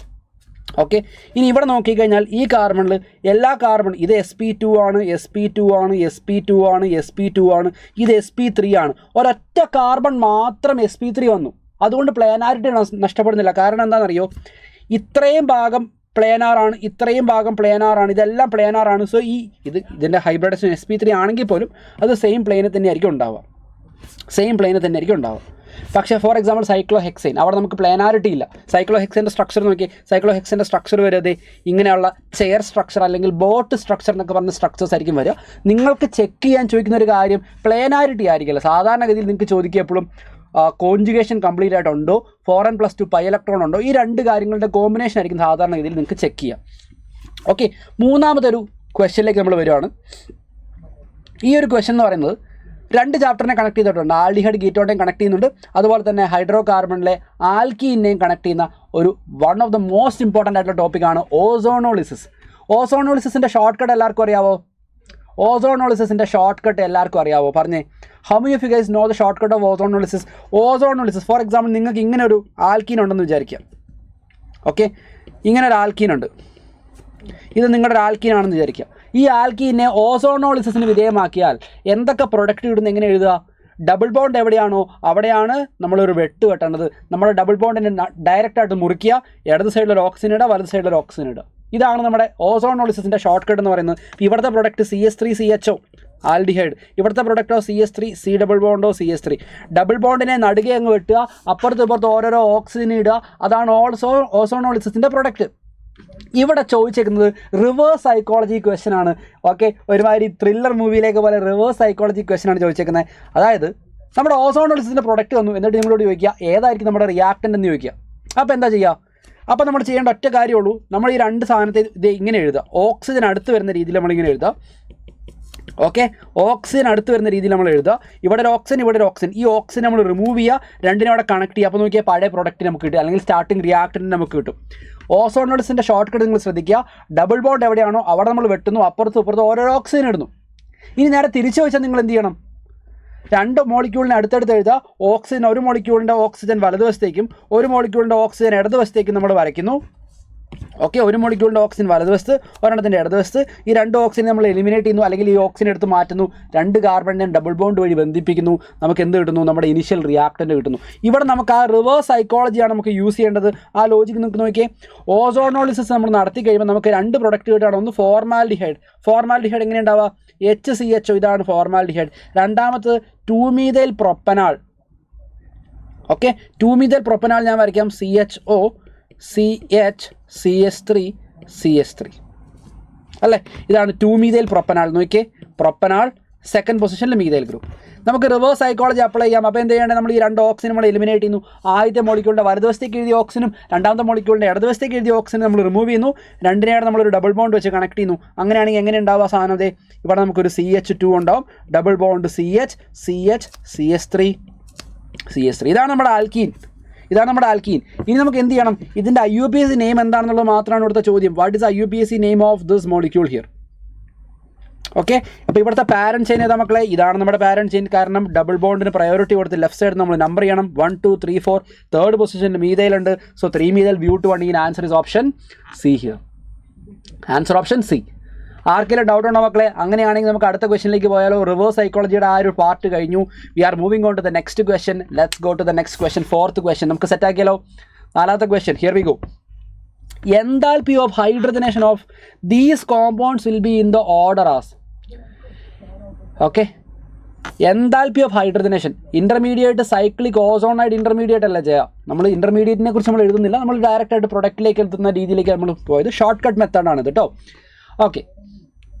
ഓക്കെ, ഇനി ഇവിടെ നോക്കിക്കഴിഞ്ഞാൽ ഈ കാർബണിൽ എല്ലാ കാർബൺ ഇത് sp2 ആണ്, ഇത് sp3 ആണ്. ഒരൊറ്റ കാർബൺ മാത്രം sp3 വന്നു. അതുകൊണ്ട് പ്ലാനാരിറ്റി നഷ്ടപ്പെടുന്നില്ല. കാരണം എന്താണെന്നറിയോ? ഇത്രയും ഭാഗം പ്ലാനാറാണ്, ഇത്രയും ഭാഗം പ്ലാനാറാണ്, ഇതെല്ലാം പ്ലാനാറാണ്. സോ ഇതിൻ്റെ ഹൈബ്രിഡൈസേഷൻ sp3 ആണെങ്കിൽ പോലും അത് സെയിം പ്ലെയിനിൽ തന്നെ ആയിരിക്കും ഉണ്ടാവുക. പക്ഷേ ഫോർ എക്സാമ്പിൾ സൈക്ലോഹെക്സൈൻ, അവിടെ നമുക്ക് പ്ലാനാരിറ്റി ഇല്ല. സൈക്ലോഹെക്സൈൻ്റെ സ്ട്രക്ചർ നോക്കി, സൈക്ലോഹെക്സൈൻ്റെ സ്ട്രക്ചർ വരുന്നത് ഇങ്ങനെയുള്ള ചെയർ സ്ട്രക്ചർ അല്ലെങ്കിൽ ബോട്ട് സ്ട്രക്ചർ എന്നൊക്കെ പറഞ്ഞ സ്ട്രക്ചേഴ്സ് ആയിരിക്കും വരിക. നിങ്ങൾക്ക് ചെക്ക് ചെയ്യാൻ ചോദിക്കുന്ന ഒരു കാര്യം പ്ലാനാരിറ്റി ആയിരിക്കില്ല. സാധാരണഗതിയിൽ നിങ്ങൾക്ക് ചോദിക്കുക എപ്പോഴും കോൺജുഗേഷൻ കംപ്ലീറ്റ് ആയിട്ടുണ്ടോ, 4n+2 പൈ ഇലക്ട്രോൺ ഉണ്ടോ, ഈ 2 കാര്യങ്ങളുടെ കോമ്പിനേഷൻ ആയിരിക്കും സാധാരണഗതിയിൽ നിങ്ങൾക്ക് ചെക്ക് ചെയ്യാം. ഓക്കെ, മൂന്നാമതൊരു ക്വസ്റ്റ്യനിലേക്ക് നമ്മൾ വരുവാണ്. ഈ ഒരു ക്വസ്റ്റ്യൻ എന്ന് പറയുന്നത് 2 ചാപ്റ്ററിനെ കണക്ട് ചെയ്തിട്ടുണ്ട്. ആൽഡിഹൈഡ് കീറ്റോണിനെയും കണക്ട് ചെയ്യുന്നുണ്ട്, അതുപോലെ തന്നെ ഹൈഡ്രോ കാർബണിലെ ആൽക്കീനെയും കണക്ട് ചെയ്യുന്ന ഒരു one of the most important ആയിട്ടുള്ള ടോപ്പിക്കാണ് ഓസോണോളിസിസ്. ഓസോണോളിസിസിൻ്റെ ഷോർട്ട് കട്ട് എല്ലാവർക്കും അറിയാവോ? ഓസോണോളിസിസിൻ്റെ ഷോർട്ട് കട്ട് എല്ലാവർക്കും അറിയാവോ? പറഞ്ഞേ, how many of you guys know the short cut off ozonolysis? Ozonolysis for example നിങ്ങൾക്ക് ഇങ്ങനെ ഒരു ആൽക്കീൻ ഉണ്ടെന്ന് വിചാരിക്കുക. ഓക്കെ, ഇങ്ങനെ ഒരു ആൽക്കീൻ ഉണ്ട്. ഇത് നിങ്ങളുടെ ഒരു ആൽക്കീൻ ആണെന്ന് വിചാരിക്കുക. ഈ ആൽക്കീനെ ഓസോണോളിസിസിന് വിധേയമാക്കിയാൽ എന്തൊക്കെ പ്രൊഡക്റ്റ് ഇടുന്ന എങ്ങനെ എഴുതുക? ഡബിൾ ബോണ്ട് എവിടെയാണോ അവിടെയാണ് നമ്മളൊരു വെട്ട് വെട്ടേണ്ടത്. നമ്മുടെ ഡബിൾ ബോണ്ടിനെ ഡയറക്റ്റായിട്ട് മുറിക്കുക, ഇടത് സൈഡിലൊരു ഓക്സിജൻ ഇടുക, വലത് സൈഡിലൊരു ഓക്സിജൻ ഇടുക. ഇതാണ് നമ്മുടെ ഓസോണോളിസിസിൻ്റെ ഷോർട്ട് കട്ട് എന്ന് പറയുന്നത്. ഇവിടുത്തെ പ്രൊഡക്റ്റ് CH3CHO ആൽഡിഹൈഡ്, ഇവിടുത്തെ പ്രൊഡക്റ്റോ CH3 C ഡബിൾ ബോണ്ടോ CH3. ഡബിൾ ബോണ്ടിനെ നടുകെ അങ്ങ് വെട്ടുക, അപ്പുറത്ത് ഇപ്പുറത്ത് ഓരോരോ ഓക്സിജൻ ഇടുക. അതാണ് ഓസോണോളിസിസിൻ്റെ പ്രൊഡക്റ്റ്. ഇവിടെ ചോദിച്ചേക്കുന്നത് റിവേഴ്സ് സൈക്കോളജി ക്വസ്റ്റ്യൻ ആണ്. ഓക്കെ, ഒരുമാതിരി ത്രില്ലർ മൂവിയിലേക്ക് പോലെ റിവേഴ്സ് സൈക്കോളജി ക്വസ്റ്റ്യൻ ആണ് ചോദിച്ചേക്കുന്നത്. അതായത് നമ്മുടെ ഓസോണോളിസിസിൻ്റെ പ്രൊഡക്റ്റ് വന്നു, എന്നിട്ട് നിങ്ങളോട് ചോദിക്കുക ഏതായിരിക്കും നമ്മുടെ റിയാക്റ്റൻ്റ് എന്ന് ചോദിക്കുക. അപ്പോൾ എന്താ ചെയ്യുക? അപ്പോൾ നമ്മൾ ചെയ്യേണ്ട ഒറ്റ കാര്യമുള്ളൂ, നമ്മൾ ഈ 2 സാധനത്തെ ഇത് ഇങ്ങനെ എഴുതുക. ഓക്സിജൻ അടുത്ത് വരുന്ന രീതിയിൽ നമ്മളിങ്ങനെ എഴുതുക. ഓക്കെ, ഓക്സിജൻ അടുത്ത് വരുന്ന രീതിയിൽ നമ്മൾ എഴുതുക. ഇവിടെ ഒരു ഓക്സിജൻ, ഇവിടെ ഒരു ഓക്സിജൻ. ഈ ഓക്സിജൻ നമ്മൾ റിമൂവ് ചെയ്യുക, രണ്ടിനെ അവിടെ കണക്ട് ചെയ്യുക. അപ്പോൾ നോക്കിയാൽ പഴയ പ്രൊഡക്റ്റ് നമുക്ക് കിട്ടും, അല്ലെങ്കിൽ സ്റ്റാർട്ടിങ് റിയാക്ടൻറ്റ് നമുക്ക് കിട്ടും. ഓസോണോളിസിൻ്റെ ഷോർട്ട് കട്ട് നിങ്ങൾ ശ്രദ്ധിക്കുക. ഡബിൾ ബോണ്ട് എവിടെയാണോ അവിടെ നമ്മൾ വെട്ടുന്നു, അപ്പുറത്തും ഇപ്പുറത്തും ഓരോ ഓക്സിജൻ ഇടുന്നു. ഇനി നേരെ തിരിച്ചു വെച്ചാൽ നിങ്ങൾ എന്ത് ചെയ്യണം? രണ്ട് മോളിക്യൂളിനെ അടുത്തടുത്ത് എഴുതുക. ഓക്സിജൻ, ഒരു മോളിക്യൂളിൻ്റെ ഓക്സിജൻ വലതുവശത്തേക്കും ഒരു മോളിക്യൂളിൻ്റെ ഓക്സിജൻ ഇടതുവശത്തേക്കും നമ്മൾ വരയ്ക്കുന്നു. ഓക്കെ, ഒരു മോളിക്യൂളിൻ്റെ ഓക്സിജൻ വലതുവശത്ത്, ഒരെണ്ണത്തിൻ്റെ ഇടതുവശത്ത്. ഈ രണ്ട് ഓക്സിജൻ നമ്മൾ എലിമിനേറ്റ് ചെയ്യുന്നു, അല്ലെങ്കിൽ ഈ ഓക്സിജൻ എടുത്ത് മാറ്റുന്നു. രണ്ട് കാർബണിനെ ഡബിൾ ബോണ്ട് വഴി ബന്ധിപ്പിക്കുന്നു. നമുക്ക് എന്ത് കിട്ടുന്നു? നമ്മുടെ ഇനിഷ്യൽ റിയാക്ടൻ്റ് കിട്ടുന്നു. ഇവിടെ നമുക്ക് ആ റിവേഴ്സ് സൈക്കോളജിയാണ് നമുക്ക് യൂസ് ചെയ്യേണ്ടത്. ആ ലോജിക്ക് നിങ്ങൾക്ക് നോക്കിയേ. ഓസോണോളിസിസ് നമ്മൾ നടത്തി കഴിയുമ്പോൾ നമുക്ക് രണ്ട് പ്രൊഡക്റ്റ് കിട്ടുകയാണ്. ഒന്ന് ഫോർമാൽഡിഹൈഡ്. ഫോർമാൽഡിഹൈഡ് എങ്ങനെ ഉണ്ടാവുക? HCHO, ഇതാണ് ഫോർമാൽഡിഹൈഡ്. രണ്ടാമത് 2-methyl പ്രൊപ്പനാൽ. ഓക്കെ, 2-methyl പ്രൊപ്പനാൽ ഞാൻ വരയ്ക്കാം. CHO CH CH3 CH3 അല്ലേ? ഇതാണ് 2-methyl പ്രൊപ്പനാൽ. നോക്കിയേ, പ്രൊപ്പനാൽ സെക്കൻഡ് പൊസിഷനിൽ മീഥൈൽ ഗ്രൂപ്പ്. നമുക്ക് റിവേഴ്സ് സൈക്കോളജി അപ്ലൈ ചെയ്യാം. അപ്പോൾ എന്ത് ചെയ്യേണ്ടത്? നമ്മൾ ഈ രണ്ട് ഓക്സിജൻ നമ്മൾ എലിമിനേറ്റ് ചെയ്യുന്നു. ആദ്യത്തെ മോളിക്യൂളിൻ്റെ വലതുവശത്തേക്ക് എഴുതിയ ഓക്സിജനും രണ്ടാമത്തെ മോളിക്യൂളിൻ്റെ ഇടതുവശത്തേക്ക് എഴുതിയ ഓക്സിജനും നമ്മൾ റിമൂവ് ചെയ്യുന്നു. രണ്ടിനെയാണ് നമ്മളൊരു ഡബിൾ ബോണ്ട് വെച്ച് കണക്ട് ചെയ്യുന്നു. അങ്ങനെയാണെങ്കിൽ എങ്ങനെ ഉണ്ടാവുക സാധനം? അതെ, ഇവിടെ നമുക്കൊരു CH2 ഉണ്ടാവും, double bond CH CH CH3 CH3. ഇതാണ് നമ്മുടെ ആൽക്കീൻ. ഇനി നമുക്ക് എന്ത് ചെയ്യണം? ഇതിൻ്റെ IUPAC നെയിം എന്താണെന്നുള്ളത് മാത്രമാണ് ഇവിടുത്തെ ചോദ്യം. What is IUPAC name of this molecule here? Okay, അപ്പോൾ ഇവിടുത്തെ പാരന്റ് ചെയിൻ ഏതാ മക്കളെ? ഇതാണ് നമ്മുടെ പാരന്റ് ചെയിൻ. കാരണം ഡബിൾ ബോണ്ടിന് പ്രയോറിറ്റി കൊടുത്ത് ലെഫ്റ്റ് സൈഡ് നമ്മൾ നമ്പർ ചെയ്യണം. 1 2 3 4. തേർഡ് പൊസിഷനിൽ മീഥൈൽ ഉണ്ട്. So 3-methyl butane. ഈ answer is option C here. Answer option C. ആർക്കെങ്കിലും ഡൗട്ട് ഉണ്ടോ മക്കളെ? അങ്ങനെയാണെങ്കിൽ നമുക്ക് അടുത്ത ക്വസ്റ്റനിലേക്ക് പോയാലോ? റിവേഴ്സ് സൈക്കോളജിയുടെ ആ ഒരു പാർട്ട് കഴിഞ്ഞു. We are moving on to the next question. Let's go to the next question. Fourth question നമുക്ക് സെറ്റ് ആക്കിയാലോ? നാലാമത്തെ question. Here we go. Enthalpy of hydrogenation of these compounds will be in the order as. Okay, enthalpy of hydrogenation. Intermediate cyclic ozonide intermediate അല്ല ചെയ്യാം. നമ്മൾ ഇൻ്റർമീഡിയറ്റിനെ കുറിച്ച് നമ്മൾ എഴുതുന്നില്ല. നമ്മൾ ഡയറക്റ്റായിട്ട് പ്രൊഡക്റ്റിലേക്ക് എത്തുന്ന രീതിയിലേക്ക് നമ്മൾ പോയത്. ഷോർട്ട് കട്ട് മെത്തേഡാണ് ഇത് കേട്ടോ. Okay,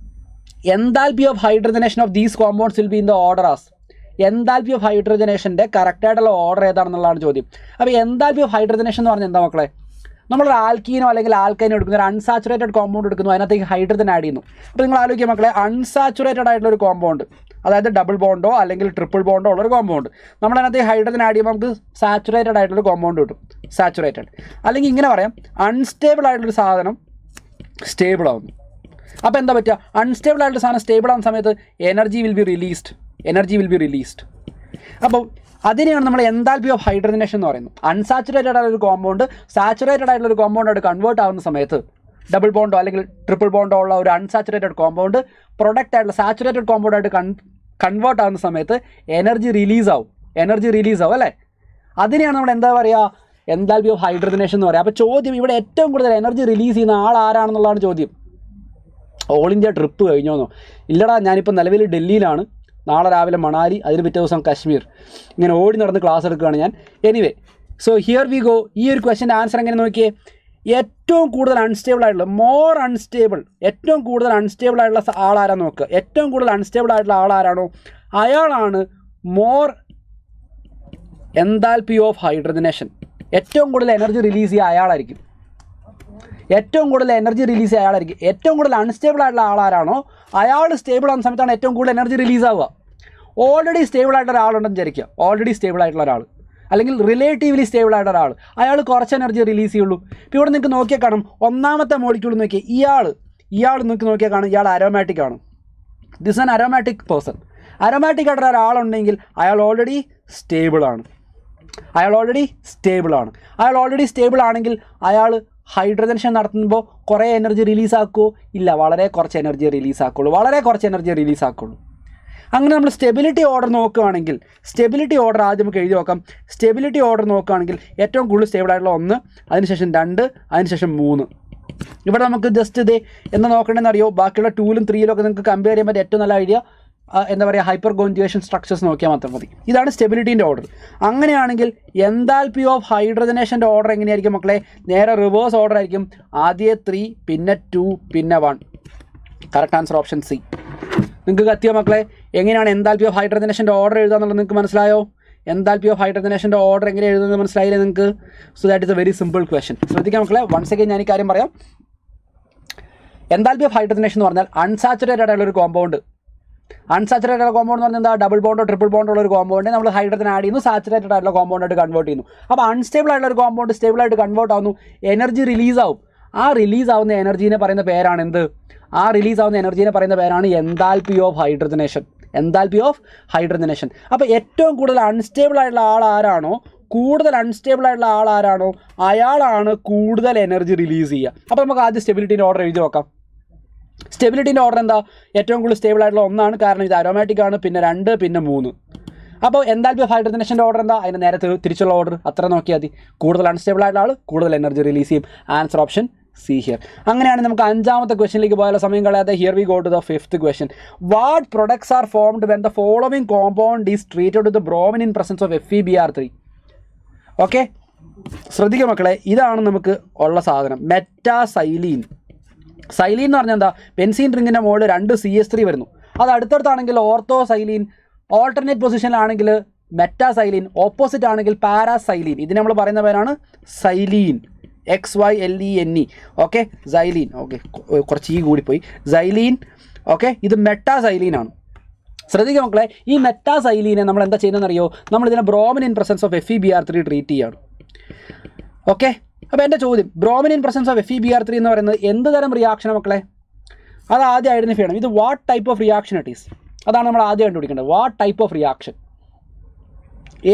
enthalpy of hydrogenation of these compounds will be in the order as. Enthalpy of ഹൈഡ്രജനേഷൻ്റെ കറക്റ്റായിട്ടുള്ള ഓർഡർ ഏതാണെന്നുള്ളതാണ് ചോദ്യം. അപ്പോൾ എൻതാൽപ്പി ഓഫ് ഹൈഡ്രജനേഷൻ എന്ന് പറഞ്ഞാൽ എന്താ മക്കളെ? നമ്മളൊരു ആൽക്കീനോ അല്ലെങ്കിൽ ആൽക്കൈനോ എടുക്കുന്ന ഒരു അൺസാച്ചുറേറ്റഡ് കോമ്പൗണ്ട് എടുക്കുന്നു, അതിനകത്തേക്ക് ഹൈഡ്രജൻ ആഡ് ചെയ്യുന്നു. അപ്പോൾ നിങ്ങൾ ആലോചിക്കുക മക്കളെ, അൺസാച്ചുറേറ്റഡ് ആയിട്ടുള്ള ഒരു കോമ്പൗണ്ട്, അതായത് ഡബിൾ ബോണ്ടോ അല്ലെങ്കിൽ ട്രിപ്പിൾ ബോണ്ടോ ഉള്ളൊരു കോമ്പൗണ്ട്, നമ്മളതിനകത്ത് ഹൈഡ്രജൻ ആഡ് ചെയ്യുമ്പോൾ നമുക്ക് സാച്ചുറേറ്റഡ് ആയിട്ടുള്ളൊരു കോമ്പൗണ്ട് കിട്ടും. സാച്ചുറേറ്റഡ് അല്ലെങ്കിൽ ഇങ്ങനെ പറയാം, അൺസ്റ്റേബിൾ ആയിട്ടുള്ളൊരു സാധനം സ്റ്റേബിൾ ആവുന്നു. അപ്പോൾ എന്താ പറ്റുക? അൺസ്റ്റേബിൾ ആയിട്ടുള്ള സാധനം സ്റ്റേബിൾ ആവുന്ന സമയത്ത് എനർജി വിൽ ബി റിലീസ്ഡ്. അപ്പോൾ അതിനെയാണ് നമ്മൾ എൻതാൽപ്പി ഓഫ് ഹൈഡ്രജനേഷൻ എന്ന് പറയുന്നത്. അൺസാച്ചുറേറ്റഡ് ആയിട്ടുള്ള ഒരു കോമ്പൗണ്ട് സാച്ചുറേറ്റഡ് ആയിട്ടുള്ള ഒരു കോമ്പൗണ്ടായിട്ട് കൺവേർട്ട് ആവുന്ന സമയത്ത്, ഡബിൾ ബോണ്ടോ അല്ലെങ്കിൽ ട്രിപ്പിൾ ബോണ്ടോ ഉള്ള ഒരു അൺസാച്ചുറേറ്റഡ് കോമ്പൗണ്ട് പ്രൊഡക്റ്റ് ആയിട്ടുള്ള സാച്ചുറേറ്റഡ് കോമ്പൗണ്ടായിട്ട് കൺവേർട്ട് ആവുന്ന സമയത്ത് എനർജി റിലീസ് ആവും അല്ലേ? അതിനെയാണ് നമ്മൾ എന്താ പറയുക? എൻതാൽപ്പി ഓഫ് ഹൈഡ്രജനേഷൻ എന്ന് പറയുക. അപ്പോൾ ചോദ്യം ഇവിടെ ഏറ്റവും കൂടുതൽ എനർജി റിലീസ് ചെയ്യുന്ന ആൾ ആരാണെന്നുള്ളതാണ് ചോദ്യം. ഓൾ ഇന്ത്യ ട്രിപ്പ് കഴിഞ്ഞോന്നോ? ഇല്ലടാ, ഞാനിപ്പോൾ നിലവിൽ ഡൽഹിയിലാണ്, നാളെ രാവിലെ മണാലി, അതിന് പിറ്റേ ദിവസം കാശ്മീർ, ഇങ്ങനെ ഓടി നടന്ന് ക്ലാസ് എടുക്കുകയാണ് ഞാൻ. Anyway, so here we go. ഈ ഒരു ക്വസ്റ്റൻ്റെ ആൻസർ എങ്ങനെ നോക്കിയേ? ഏറ്റവും കൂടുതൽ അൺസ്റ്റേബിൾ ആയിട്ടുള്ള, ഏറ്റവും കൂടുതൽ അൺസ്റ്റേബിൾ ആയിട്ടുള്ള ആളാരാന്ന് നോക്കുക. ഏറ്റവും കൂടുതൽ അൺസ്റ്റേബിൾ ആയിട്ടുള്ള ആളാരാണോ അയാളാണ് മോർ എൻതാൽപ്പി ഓഫ് ഹൈഡ്രജനേഷൻ. ഏറ്റവും കൂടുതൽ എനർജി റിലീസ് ചെയ്യുക അയാളായിരിക്കും. ഏറ്റവും കൂടുതൽ അൺസ്റ്റേബിൾ ആയിട്ടുള്ള ആളാരാണോ അയാൾ സ്റ്റേബിൾ ആവുന്ന സമയത്താണ് ഏറ്റവും കൂടുതൽ എനർജി റിലീസ് ആവുക. ഓൾറെഡി സ്റ്റേബിൾ ആയിട്ടുള്ള ഒരാളുണ്ടെന്ന് വിചാരിക്കുക. ഓൾറെഡി സ്റ്റേബിൾ ആയിട്ടുള്ള ഒരാൾ അല്ലെങ്കിൽ റിലേറ്റീവ്ലി സ്റ്റേബിൾ ആയിട്ടുള്ള ഒരാൾ, അയാൾ കുറച്ച് എനർജി റിലീസ് ചെയ്യുള്ളൂ. ഇപ്പോൾ ഇവിടെ നിങ്ങൾക്ക് നോക്കിയാൽ കാണും, ഒന്നാമത്തെ മോളിക്യൂൾ നോക്കിയാൽ ഇയാൾ നിങ്ങൾക്ക് നോക്കിയാൽ കാണും, ഇയാൾ അരോമാറ്റിക് ആണ്. This an aromatic person. Aromatic ആയിട്ടുള്ള ഒരാളുണ്ടെങ്കിൽ അയാൾ ഓൾറെഡി സ്റ്റേബിൾ ആണെങ്കിൽ അയാൾ ഹൈഡ്രജനേഷൻ നടത്തുമ്പോൾ കുറേ എനർജി റിലീസ് ആക്കുമോ? ഇല്ല, വളരെ കുറച്ച് എനർജി റിലീസ് ആക്കുള്ളൂ. അങ്ങനെ നമ്മൾ സ്റ്റെബിലിറ്റി ഓർഡർ നോക്കുകയാണെങ്കിൽ, സ്റ്റെബിലിറ്റി ഓർഡർ ആദ്യം നമുക്ക് എഴുതി നോക്കാം. സ്റ്റെബിലിറ്റി ഓർഡർ നോക്കുകയാണെങ്കിൽ ഏറ്റവും കൂടുതൽ സ്റ്റേബിൾ ആയിട്ടുള്ള 1, അതിനുശേഷം 2, അതിനുശേഷം 3. ഇവിടെ നമുക്ക് ജസ്റ്റ് ഇതേ എന്താ നോക്കേണ്ടതെന്ന് അറിയോ? ബാക്കിയുള്ള 2ലും 3ലും ഒക്കെ നിങ്ങൾക്ക് കമ്പയർ ചെയ്യാൻ പറ്റിയ ഏറ്റവും നല്ല ഐഡിയ എന്താ പറയുക, ഹൈപ്പർ കോൺജുഗേഷൻ സ്ട്രക്ചേഴ്സ് നോക്കിയാൽ മാത്രം മതി. ഇതാണ് സ്റ്റെബിലിറ്റീൻ്റെ ഓർഡർ. അങ്ങനെയാണെങ്കിൽ എൻതാൽപ്പി ഓഫ് ഹൈഡ്രജനേഷൻ്റെ ഓർഡർ എങ്ങനെയായിരിക്കും മക്കളെ? നേരെ റിവേഴ്സ് ഓർഡർ ആയിരിക്കും. ആദ്യം 3, പിന്നെ 2, പിന്നെ 1. Correct answer option C. നിങ്ങൾക്ക് കത്തിയോ മക്കളെ? എങ്ങനെയാണ് എൻതാൽപ്പി ഓഫ് ഹൈഡ്രജനേഷൻ്റെ ഓർഡർ എഴുതാന്നുള്ളത് നിങ്ങൾക്ക് മനസ്സിലായോ? എൻതാൽപ്പി ഓഫ് ഹൈഡ്രജനേഷൻ്റെ ഓർഡർ എങ്ങനെ എഴുതുന്നത് മനസ്സിലായില്ലേ നിങ്ങൾക്ക്? So that is A very simple question. ശ്രദ്ധിക്കാം മക്കളെ, വൺസ് അഗൈൻ ഞാൻ ഈ കാര്യം പറയാം. എൻതാൽപ്പി ഓഫ് ഹൈഡ്രജനേഷൻ എന്ന് പറഞ്ഞാൽ അൺസാച്ചുറേറ്റഡ് ആയിട്ടുള്ള ഒരു കോമ്പൗണ്ട് അൺസാച്ചുറേറ്റഡ് കോമ്പൗണ്ട് എന്ന് പറഞ്ഞാൽ എന്താ, ഡബിൾ ബോണ്ടോ ട്രിപ്പിൾ ബോണ്ടോ ഉള്ള ഒരു കോമ്പൗണ്ട് നമ്മൾ ഹൈഡ്രജൻ ആഡ് ചെയ്യുന്നു, സാച്ചുറേറ്റഡ് ആയിട്ടുള്ള കോമ്പൗണ്ട് ആയിട്ട് കൺവേർട്ട് ചെയ്യുന്നു. അപ്പോൾ അൺസ്റ്റേബിൾ ആയിട്ടുള്ള ഒരു കോമ്പൗണ്ട് സ്റ്റേബിൾ ആയിട്ട് കൺവേർട്ട് ആവുന്നു, എനർജി റിലീസ് ആവും. ആ റിലീസ് ആവുന്ന എനർജീനെ പറയുന്ന പേരാണ് എന്ത്? ആ റിലീസ് ആവുന്ന എനർജീനെ പറയുന്ന പേരാണ് enthalpy of hydrogenation. Enthalpy of hydrogenation. അപ്പോൾ ഏറ്റവും കൂടുതൽ അൺസ്റ്റേബിൾ ആയിട്ടുള്ള ആൾ ആരാണോ, കൂടുതൽ അൺസ്റ്റേബിൾ ആയിട്ടുള്ള ആൾ ആരാണോ, അയാളാണ് കൂടുതൽ എനർജി റിലീസ് ചെയ്യുക. അപ്പോൾ നമുക്ക് ആദ്യം സ്റ്റെബിലിറ്റീൻ്റെ ഓർഡർ എഴുതി നോക്കാം. സ്റ്റെബിലിറ്റീൻ്റെ ഓർഡർ എന്താ? ഏറ്റവും കൂടുതൽ സ്റ്റേബിൾ ആയിട്ടുള്ള ഒന്നാണ്, കാരണം ഇത് അരോമാറ്റിക് ആണ്, പിന്നെ 2, പിന്നെ 3. അപ്പോൾ എൻതാൽപ്പി ഓഫ് ഹൈഡ്രജനേഷൻ്റെ ഓർഡർ എന്താ? അതിന് നേരെ തിരിച്ചുള്ള ഓർഡർ അത്ര നോക്കിയാൽ മതി. കൂടുതൽ അൺസ്റ്റേബിൾ ആയിട്ടുള്ള ആൾ കൂടുതൽ എനർജി റിലീസ് ചെയ്യും. Answer option C here. അങ്ങനെയാണ് നമുക്ക് 5ാമത്തെ ക്വസ്റ്റനിലേക്ക് പോയാലോ, സമയം കളയാതെ. Here we go to the 5th question. What products are formed when the following compound is treated with bromine in presence of FeBr3? Okay, ശ്രദ്ധിക്കുക മക്കളെ, ഇതാണ് നമുക്ക് ഉള്ള സാധനം, മെറ്റാസൈലീൻ. സൈലീൻ എന്ന് പറഞ്ഞാൽ എന്താ? ബെൻസീൻ റിങ്ങിൻ്റെ മുകളിൽ 2 CH3 വരുന്നു. അത് അടുത്തടുത്താണെങ്കിൽ ഓർത്തോസൈലീൻ, ഓൾട്ടർനേറ്റ് പൊസിഷനിലാണെങ്കിൽ മെറ്റാസൈലീൻ, ഓപ്പോസിറ്റ് ആണെങ്കിൽ പാരാസൈലീൻ. ഇതിന് നമ്മൾ പറയുന്ന പേരാണ് xylene, XYLENE. Okay, xylene. Okay, കുറച്ച് ഈ കൂടിപ്പോയി, സൈലീൻ. ഓക്കെ, ഇത് മെറ്റാസൈലീനാണ്. ശ്രദ്ധിക്കുക മക്കളെ, ഈ മെറ്റാസൈലീനെ നമ്മൾ എന്താ ചെയ്യുന്നതെന്നറിയോ? നമ്മളിതിനെ bromine in presence of FeBr3 treat ചെയ്യാണ്. ഓക്കെ, അപ്പോൾ എൻ്റെ ചോദ്യം, bromine in presence of FeBr3 എന്ന് പറയുന്നത് എന്ത് തരം റിയാക്ഷനാണ് മക്കളെ? അത് ആദ്യം ഐഡൻറ്റിഫൈ ചെയ്യണം. ഇത് what type of reaction it is, അതാണ് നമ്മൾ ആദ്യം കണ്ടുപിടിക്കേണ്ടത്. വാട്ട് ടൈപ്പ് ഓഫ് റിയാക്ഷൻ,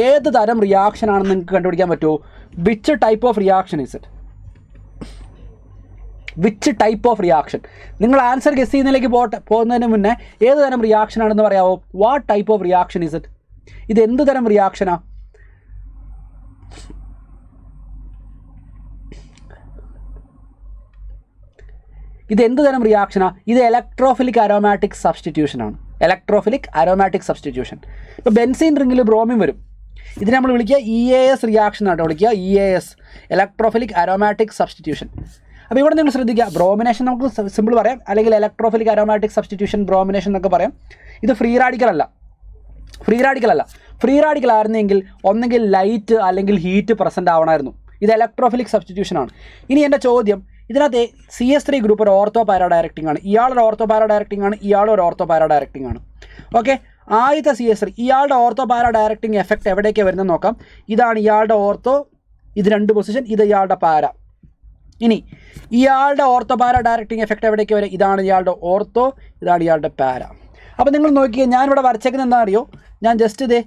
ഏത് തരം റിയാക്ഷൻ ആണെന്ന് നിങ്ങൾക്ക് കണ്ടുപിടിക്കാൻ പറ്റുമോ? Which type of reaction is it? Which type of reaction? നിങ്ങൾ ആൻസർ ഗസ് ചെയ്യുന്നതിലേക്ക് പോകുന്നതിന് മുന്നേ ഏത് തരം റിയാക്ഷൻ ആണെന്ന് പറയാമോ? What type of reaction is it? ഇത് എന്ത് തരം റിയാക്ഷനാണ്? ഇത് എന്ത് തരം റിയാക്ഷനാണ്? ഇത് ഇലക്ട്രോഫിലിക് അരോമാറ്റിക് സബ്സ്റ്റിറ്റ്യൂഷനാണ്. Electrophilic aromatic substitution. ഇപ്പോൾ ബെൻസീൻ റിങ്ങിൽ ബ്രോമിൻ വരും, ഇതിനെ നമ്മൾ വിളിക്കുക EAS റിയാക്ഷൻ ആട്ടോ വിളിക്കുക, EAS, ഇലക്ട്രോഫിലിക് അരോമാറ്റിക് സബ്സ്റ്റിറ്റ്യൂഷൻ. അപ്പോൾ ഇവിടെ നിങ്ങൾ ശ്രദ്ധിക്കുക, ബ്രോമിനേഷൻ നമുക്ക് സിമ്പിൾ പറയാം, അല്ലെങ്കിൽ ഇലക്ട്രോഫിലിക് അരോമാറ്റിക് സബ്സ്റ്റിറ്റ്യൂഷൻ, ബ്രോമിനേഷൻ എന്നൊക്കെ പറയാം. ഇത് ഫ്രീ റാഡിക്കൽ അല്ല. ഫ്രീ റാഡിക്കൽ ആയിരുന്നെങ്കിൽ ഒന്നെങ്കിൽ ലൈറ്റ് അല്ലെങ്കിൽ ഹീറ്റ് പ്രസൻറ്റ് ആവണമായിരുന്നു. ഇത് ഇലക്ട്രോഫിലിക് സബ്സ്റ്റിറ്റ്യൂഷനാണ്. ഇനി എൻ്റെ ചോദ്യം, ഇതിനകത്ത് CH3 ഗ്രൂപ്പ് ഒരു ഓർത്തോ പാരാഡയറക്റ്റിംഗ് ആണ്, ഇയാളൊരു ഓർത്തോ പാരാഡയറക്റ്റിംഗ് ആണ്, ഇയാളൊരു ഓർത്തോ പാരാഡയറക്റ്റിംഗ് ആണ്. ഓക്കെ, ആദ്യത്തെ CH3 ഇയാളുടെ ഓർത്തോ പാരാഡയറക്റ്റിംഗ് എഫക്റ്റ് എവിടേക്കാണ് വരുന്നത് നോക്കാം. ഇതാണ് ഇയാളുടെ ഓർത്തോ, ഇത് 2 പൊസിഷൻ, ഇത് ഇയാളുടെ പാര. ഇനി ഇയാളുടെ ഓർത്തോ പാരാഡയറക്റ്റിംഗ് എഫക്റ്റ് എവിടേക്ക് വരെ? ഇതാണ് ഇയാളുടെ ഓർത്തോ, ഇതാണ് ഇയാളുടെ പാര. അപ്പോൾ നിങ്ങൾ നോക്കിയാൽ ഞാനിവിടെ വരച്ചേക്കുന്നത് എന്താ അറിയോ? ഞാൻ ജസ്റ്റ് ഇതേ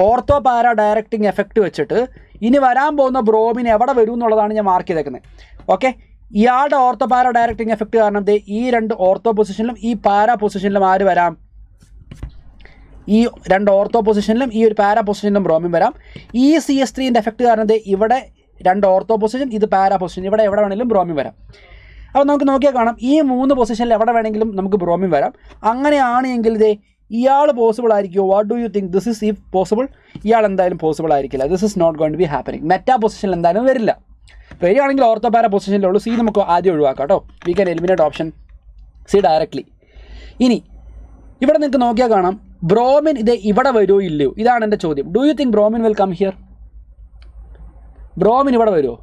ഓർത്തോ പാരാഡയറക്റ്റിംഗ് എഫക്റ്റ് വെച്ചിട്ട് ഇനി വരാൻ പോകുന്ന ബ്രോമിൻ എവിടെ വരും എന്നുള്ളതാണ് ഞാൻ മാർക്ക് ചെയ്തേക്കുന്നത്. ഓക്കെ, ഇയാളുടെ ഓർത്തോ പാരാ ഡയറക്റ്റിംഗ് എഫക്റ്റ് കാരണം ഈ 2 ഓർത്തോ പൊസിഷനിലും ഈ പാരാ പൊസിഷനിലും ആര് വരാം? ഈ 2 ഓർത്തോ പൊസിഷനിലും ഈ ഒരു പാരാ പൊസിഷനിലും ബ്രോമിൻ വരാം. ഈ CH3ൻ്റെ എഫക്റ്റ് കാരണം ഇവിടെ 2 ഓർത്തോ പൊസിഷൻ, ഇത് പാരാ പൊസിഷൻ, ഇവിടെ എവിടെ വേണമെങ്കിലും ബ്രോമിൻ വരാം. അപ്പോൾ നമുക്ക് നോക്കിയാൽ കാണാം, ഈ 3 പൊസിഷനിൽ എവിടെ വേണമെങ്കിലും നമുക്ക് ബ്രോമിൻ വരാം. അങ്ങനെയാണെങ്കിൽ ഇയാൾ പോസിബിൾ ആയിരിക്കുമോ? What do you think? This is if possible? ഇയാൾ എന്തായാലും പോസിബിൾ ആയിരിക്കില്ല. This is not going to be happening. Meta പൊസിഷനിൽ എന്തായാലും വരില്ല. വരികയാണെങ്കിൽ ഓർത്തോ പാരാ പൊസിഷനിലുള്ളൂ. സി നമുക്ക് ആദ്യം ഒഴിവാക്കാം കേട്ടോ. We can eliminate option C directly. ഇനി ഇവിടെ നിങ്ങൾക്ക് നോക്കിയാൽ കാണാം, ബ്രോമിൻ ഇവിടെ വരുമോ ഇല്ലയോ? ഇതാണ് എൻ്റെ ചോദ്യം. Do you think bromine will come here? Bromine ഇവിടെ വരുമോ?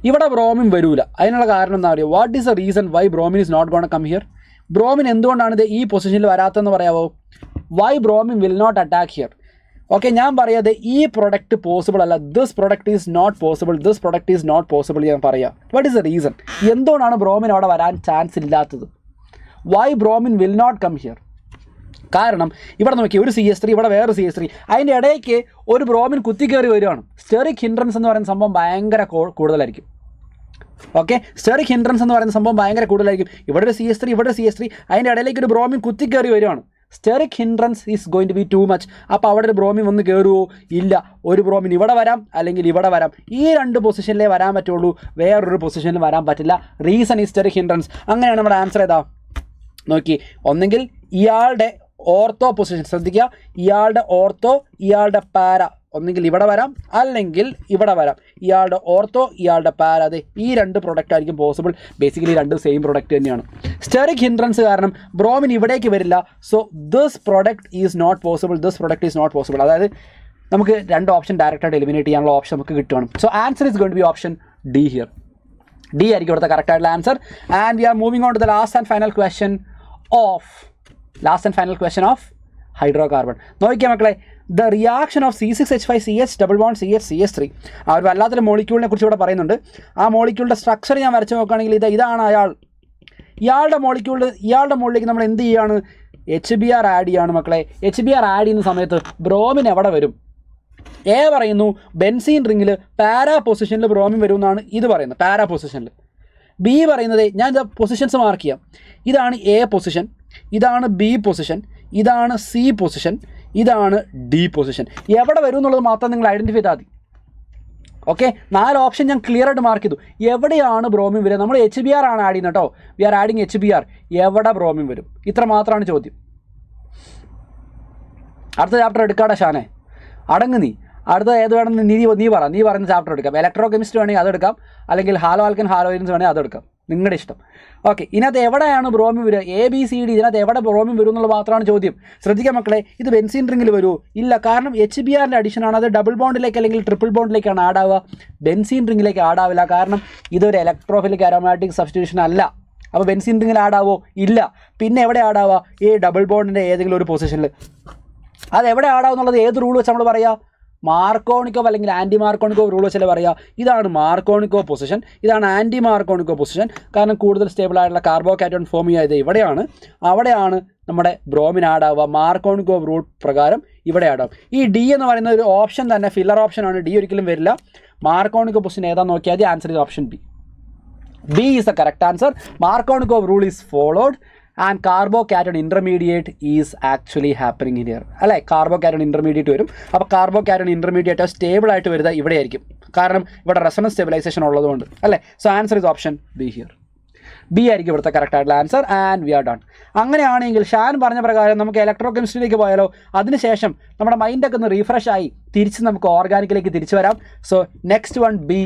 ഇവിടെ ബ്രോമിൻ വരൂല. അതിനുള്ള കാരണം എന്താ പറയുക? What is the reason why bromine is not gonna come here? Bromine എന്തുകൊണ്ടാണ് ഈ പൊസിഷനിൽ വരാത്തതെന്ന് പറയാമോ? Why bromine will not attack here? Okay, ഞാൻ പറയാതെ ഈ പ്രൊഡക്റ്റ് പോസിബിൾ അല്ല, this product is not possible, this product is not possible ഞാൻ പറയാം. What is the reason? എന്തുകൊണ്ടാണ് ബ്രോമിൻ അവിടെ വരാൻ ചാൻസ് ഇല്ലാത്തത്? Why bromine will not come here? കാരണം ഇവിടെ നോക്കി, ഒരു CH3, ഇവിടെ വേറെ CH3, അതിൻ്റെ ഇടയ്ക്ക് ഒരു ബ്രോമിൻ കുത്തിക്കയറി വരികയാണ്. സ്റ്റെറിക് ഹിൻഡ്രൻസ് എന്ന് പറയുന്ന സംഭവം ഭയങ്കര കൂടുതലായിരിക്കും. ഓക്കെ, സ്റ്റെറിക് ഹിൻഡ്രൻസ് എന്ന് പറയുന്ന സംഭവം ഭയങ്കര കൂടുതലായിരിക്കും. ഇവിടെ ഒരു CH3, ഇവിടെ ഒരു CH3, അതിൻ്റെ ഇടയിലേക്ക് ഒരു ബ്രോമിൻ കുത്തിക്കയറി വരികയാണ്. Steric hindrance is going to be too much. അപ്പോൾ അവിടെ ഒരു ബ്രോമിൻ വന്ന് കയറുമോ? ഇല്ല. ഒരു ബ്രോമിൻ ഇവിടെ വരാം, അല്ലെങ്കിൽ ഇവിടെ വരാം. ഈ 2 പൊസിഷനിലേ വരാൻ പറ്റുള്ളൂ, വേറൊരു പൊസിഷനിൽ വരാൻ പറ്റില്ല. Reason is steric hindrance. അങ്ങനെയാണ് നമ്മുടെ ആൻസർ ഏതാ നോക്കി. ഒന്നെങ്കിൽ ഇയാളുടെ ഓർത്തോ പൊസിഷൻ, ശ്രദ്ധിക്കുക, ഇയാളുടെ ഓർത്തോ, ഇയാളുടെ പാര, ഒന്നെങ്കിൽ ഇവിടെ വരാം അല്ലെങ്കിൽ ഇവിടെ വരാം. ഇയാളുടെ ഓർത്തോ, ഇയാളുടെ പാര, അതെ ഈ 2 പ്രൊഡക്റ്റ് ആയിരിക്കും പോസിബിൾ. ബേസിക്കലി 2 സെയിം പ്രൊഡക്റ്റ് തന്നെയാണ്. സ്റ്റെറിക് ഹിൻഡ്രൻസ് കാരണം ബ്രോമിൻ ഇവിടേക്ക് വരില്ല. So this product is not possible, this product is not possible. അതായത് നമുക്ക് 2 ഓപ്ഷൻ ഡയറക്റ്റായിട്ട് എലിമിനേറ്റ് ചെയ്യാനുള്ള ഓപ്ഷൻ നമുക്ക് കിട്ടുകയാണ്. So answer is going to be option D here. D ആയിരിക്കും ഇവിടുത്തെ കറക്റ്റ് ആയിട്ടുള്ള answer. And we are moving on to the last and final question of last and final question of hydrocarbon. നോക്കിയാൽ മക്കളെ, the reaction of C6H5CH double bond CH3. ആ ഒരു വല്ലാത്തൊരു മോളിക്യൂളിനെ കുറിച്ച് ഇവിടെ പറയുന്നുണ്ട്. ആ മോളിക്യൂളിൻ്റെ സ്ട്രക്ചർ ഞാൻ വരച്ച് നോക്കുകയാണെങ്കിൽ ഇതാണ് അയാൾ. ഇയാളുടെ മുകളിലേക്ക് നമ്മൾ എന്ത് ചെയ്യുകയാണ്? HBr ആഡ് ചെയ്യുകയാണ് മക്കളെ. HBr ആഡ് ചെയ്യുന്ന സമയത്ത് ബ്രോമിൻ എവിടെ വരും? എ പറയുന്നു ബെൻസീൻ റിങ്ങിൽ പാരാ പൊസിഷനിൽ ബ്രോമിൻ വരും എന്നാണ് ഇത് പറയുന്നത്, പാരാ പൊസിഷനിൽ. ബി പറയുന്നത്, ഞാൻ ഇത് പൊസിഷൻസ് മാർക്ക് ചെയ്യാം. ഇതാണ് എ പൊസിഷൻ, ഇതാണ് ബി പൊസിഷൻ, ഇതാണ് സി പൊസിഷൻ, ഇതാണ് ഡി പൊസിഷൻ. എവിടെ വരും എന്നുള്ളത് മാത്രം നിങ്ങൾ ഐഡൻറ്റിഫൈ ചെയ്താൽ മതി. ഓക്കെ, 4 ഓപ്ഷൻ ഞാൻ ക്ലിയർ ആയിട്ട് മാർക്ക് ചെയ്തു. എവിടെയാണ് ബ്രോമിൻ വരിക? നമ്മൾ HBr ആണ് ആഡ് ചെയ്യുന്നത് കേട്ടോ. We are adding HBr. എവിടെ ബ്രോമിൻ വരും? ഇത്ര മാത്രമാണ് ചോദ്യം. അടുത്ത ചാപ്റ്റർ എടുക്കാടെ ഷാനെ, അടങ്ങ് നീ. അടുത്ത ഏത് വേണമെന്ന് നീ പറയുന്ന ചാപ്റ്റർ എടുക്കാം. ഇലക്ട്രോ കെമിസ്ട്രി വേണമെങ്കിൽ അതെടുക്കാം, അല്ലെങ്കിൽ ഹാലോ ആൽക്കൻ ഹാലോയിൻസ് വേണമെങ്കിൽ അതെടുക്കാം, നിങ്ങളുടെ ഇഷ്ടം. ഓക്കെ, ഇതിനകത്ത് എവിടെയാണ് ബ്രോമിൻ വരിക? ABCD, ഇതിനകത്ത് എവിടെ ബ്രോമിൻ വരും എന്നുള്ളത് മാത്രമാണ് ചോദ്യം. ശ്രദ്ധിക്കാം മക്കളെ, ഇത് ബെൻസീൻ റിങ്ങിൽ വരുമോ? ഇല്ല, കാരണം HBrൻ്റെ അഡീഷനാണ്. അത് ഡബിൾ ബോണ്ടിലേക്ക് അല്ലെങ്കിൽ ട്രിപ്പിൾ ബോണ്ടിലേക്കാണ് ആഡാവുക, ബെൻസീൻ റിങ്ങിലേക്ക് ആഡാവില്ല. കാരണം ഇതൊരു ഇലക്ട്രോഫിലിക് അരോമാറ്റിക് സബ്സ്റ്റിറ്റ്യൂഷൻ അല്ല. അപ്പോൾ ബെൻസീൻ റിങ്ങിൽ ആഡാവോ? ഇല്ല. പിന്നെ എവിടെ ആഡാവുക? ഈ ഡബിൾ ബോണ്ടിൻ്റെ ഏതെങ്കിലും ഒരു പൊസിഷനിൽ. അതെവിടെ ആഡാവും എന്നുള്ളത് ഏത് റൂൾ വെച്ച് നമ്മൾ പറയുക? മാർക്കോണിക്കോവ് അല്ലെങ്കിൽ ആൻറ്റി മാർക്കോണിക്കോവ് റൂൾ വെച്ചല്ലേ പറയുക. ഇതാണ് മാർക്കോണിക്കോവ് പൊസിഷൻ, ഇതാണ് ആൻറ്റി മാർക്കോണിക്കോവ് പൊസിഷൻ. കാരണം കൂടുതൽ സ്റ്റേബിൾ ആയിട്ടുള്ള കാർബോകാറ്റോൺ ഫോം ചെയ്യുന്നത് ഇവിടെയാണ്. അവിടെയാണ് നമ്മുടെ ബ്രോമിൻ ആഡാവുക. മാർക്കോണിക്കോവ് റൂൾ പ്രകാരം ഇവിടെ ആഡാവും. ഈ ഡി എന്ന് പറയുന്ന ഒരു ഓപ്ഷൻ തന്നെ ഫില്ലർ ഓപ്ഷനാണ്. ഡി ഒരിക്കലും വരില്ല. മാർക്കോണിക്കോവ് പൊസിഷൻ ഏതാണെന്ന് നോക്കിയാൽ മതി. Answer is option B. B is the correct answer. Markovnikov rule is followed and carbocation intermediate is actually happening in here. അല്ലേ, കാർബോകാറ്റോൺ ഇൻ്റർമീഡിയറ്റ് വരും. അപ്പോൾ കാർബോകാറ്റോൺ ഇൻ്റർമീഡിയറ്റ് സ്റ്റേബിൾ ആയിട്ട് വരുന്നത് ഇവിടെ ആയിരിക്കും, കാരണം ഇവിടെ റെസണൻസ് സ്റ്റെബിലൈസേഷൻ ഉള്ളതുകൊണ്ട്. അല്ലേ, so answer is option B here. B ആയിരിക്കും ഇവിടുത്തെ കറക്റ്റ് ആയിട്ടുള്ള answer. And we are done. അങ്ങനെയാണെങ്കിൽ ഷാൻ പറഞ്ഞ പ്രകാരം നമുക്ക് ഇലക്ട്രോ കെമിസ്ട്രിയിലേക്ക് പോയാലോ? അതിനുശേഷം നമ്മുടെ മൈൻഡൊക്കെ ഒന്ന് റീഫ്രഷ് ആയി തിരിച്ച് നമുക്ക് ഓർഗാനിക്കിലേക്ക് തിരിച്ചു വരാം. So next one B.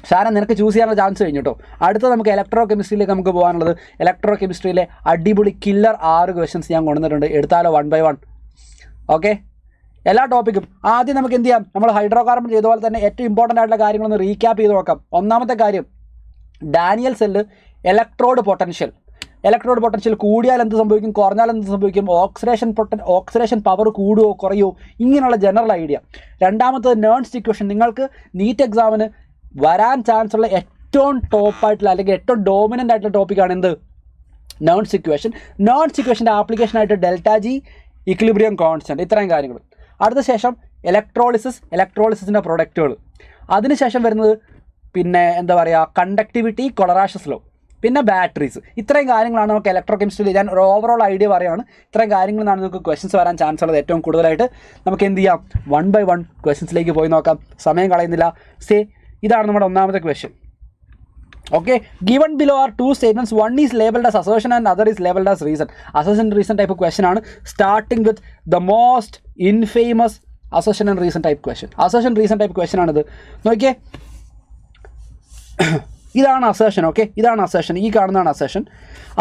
Shana, നിനക്ക് ചൂസ് ചെയ്യാനുള്ള ചാൻസ് കഴിഞ്ഞു കേട്ടോ. അടുത്ത നമുക്ക് ഇലക്ട്രോ കെമിസ്ട്രിയിലേക്ക് നമുക്ക് പോകാനുള്ളത്. ഇലക്ട്രോ കെമിസ്ട്രിയിലെ അടിപൊളി കില്ലർ 6 ക്വസ്റ്റ്യൻസ് ഞാൻ കൊണ്ടുവന്നിട്ടുണ്ട്. എടുത്താലോ 1 by 1? ഓക്കെ, എല്ലാ ടോപ്പിക്കും ആദ്യം നമുക്ക് എന്ത് ചെയ്യാം? നമ്മൾ ഹൈഡ്രോകാർബൺ ചെയ്ത പോലെ തന്നെ ഏറ്റവും ഇമ്പോർട്ടൻ്റ് ആയിട്ടുള്ള കാര്യങ്ങളൊന്ന് റീക്യാപ്പ് ചെയ്ത് നോക്കാം. ഒന്നാമത്തെ കാര്യം, ഡാനിയൽ സെല്ല് ഇലക്ട്രോഡ് പൊട്ടൻഷ്യൽ കൂടിയാൽ എന്ത് സംഭവിക്കും, കുറഞ്ഞാൽ എന്ത് സംഭവിക്കും, ഓക്സിഡേഷൻ പവർ കൂടുമോ കുറയോ, ഇങ്ങനെയുള്ള ജനറൽ ഐഡിയ. രണ്ടാമത്തത് നേൺസ്റ്റ് ഇക്വേഷൻ. നിങ്ങൾക്ക് നീറ്റ് എക്സാമിന് വരാൻ ചാൻസ് ഉള്ള ഏറ്റവും ടോപ്പായിട്ടുള്ള അല്ലെങ്കിൽ ഏറ്റവും ഡോമിനൻ്റ് ആയിട്ടുള്ള ടോപ്പിക്കാണ് എന്ത്? Nernst equation. നേൺസ്റ്റ് ഇക്വേഷൻ്റെ ആപ്ലിക്കേഷനായിട്ട് ΔG, ഇക്വിലിബ്രിയം കോൺസ്റ്റൻറ്റ്, ഇത്രയും കാര്യങ്ങൾ. അടുത്ത ശേഷം ഇലക്ട്രോളിസിസിൻ്റെ പ്രൊഡക്റ്റുകൾ. അതിനുശേഷം വരുന്നത് പിന്നെ എന്താ പറയുക, കണ്ടക്ടിവിറ്റി, കൊളറാഷസ് ലോ, പിന്നെ ബാറ്ററീസ്. ഇത്രയും കാര്യങ്ങളാണ് നമുക്ക് ഇലക്ട്രോ കെമിസ്ട്രിയിൽ. ഞാൻ ഒരു ഓവറോൾ ഐഡിയ പറയുകയാണ്. ഇത്രയും കാര്യങ്ങളാണ് നമുക്ക് ക്വസ്റ്റ്യൻസ് വരാൻ ചാൻസ് ഉള്ളത് ഏറ്റവും കൂടുതലായിട്ട്. നമുക്ക് എന്ത് ചെയ്യാം? 1 by 1 ക്വസ്റ്റ്യൻസിലേക്ക് പോയി നോക്കാം, സമയം കളയുന്നില്ല. ഇതാണ് നമ്മുടെ ഒന്നാമത്തെ question. Okay, given below are 2 statements. One is labelled as assertion and other is labelled as reason. Assertion reason type question ആണ്. Starting with the most infamous assertion and reason type question. Assertion reason type question ആണിത്. നോക്കിയേ, ഇതാണ് assertion. ഓക്കെ, ഇതാണ് assertion. ഈ കാണുന്നതാണ് assertion.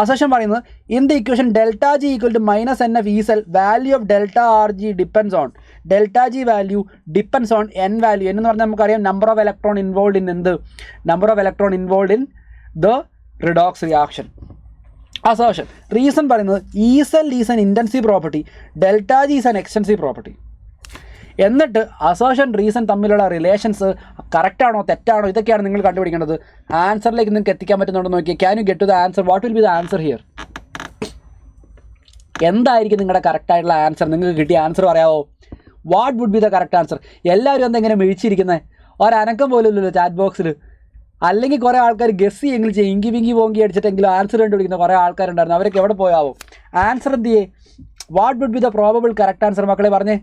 Assertion പറയുന്നത് in the equation ΔG equal to -NF E cell value of ΔRG depends on. ΔG value depends on N value. എന്ന് പറഞ്ഞാൽ നമുക്കറിയാം number of electron involve in the redox reaction. Assertion. Reason പറയുന്നത് E cell is an intensive property, ΔG is an extensive property. എന്നിട്ട് assertion reason തമ്മിലുള്ള relations കറക്റ്റാണോ തെറ്റാണോ ഇതൊക്കെയാണ് നിങ്ങൾ കണ്ടുപിടിക്കേണ്ടത്. ആൻസറിലേക്ക് നിങ്ങൾക്ക് എത്തിക്കാൻ പറ്റുന്നുണ്ടോ നോക്കിയാൽ. Can you get to the answer? What will be the answer here? എന്തായിരിക്കും നിങ്ങളുടെ കറക്റ്റായിട്ടുള്ള ആൻസർ? നിങ്ങൾക്ക് കിട്ടിയ ആൻസർ പറയാമോ? What would be the correct answer? എല്ലാവരും എന്തെങ്കിലും മിഴിച്ചിരിക്കുന്നത്? ഒരനക്കം പോലും ഇല്ലല്ലോ ചാറ്റ് ബോക്സിൽ. അല്ലെങ്കിൽ കുറേ ആൾക്കാർ ഗസ് ചെയ്യെങ്കിലും ചെയ്യും, ഇങ്കി വിങ്കി പോങ്കി അടിച്ചിട്ടെങ്കിലും ആൻസർ കണ്ടുപിടിക്കുന്ന കുറേ ആൾക്കാരുണ്ടായിരുന്നു. അവരൊക്കെ എവിടെ പോയാവോ? ആൻസർ എന്ത് ചെയ്യേ? What would be the probable correct answer? മക്കളെ പറഞ്ഞേ,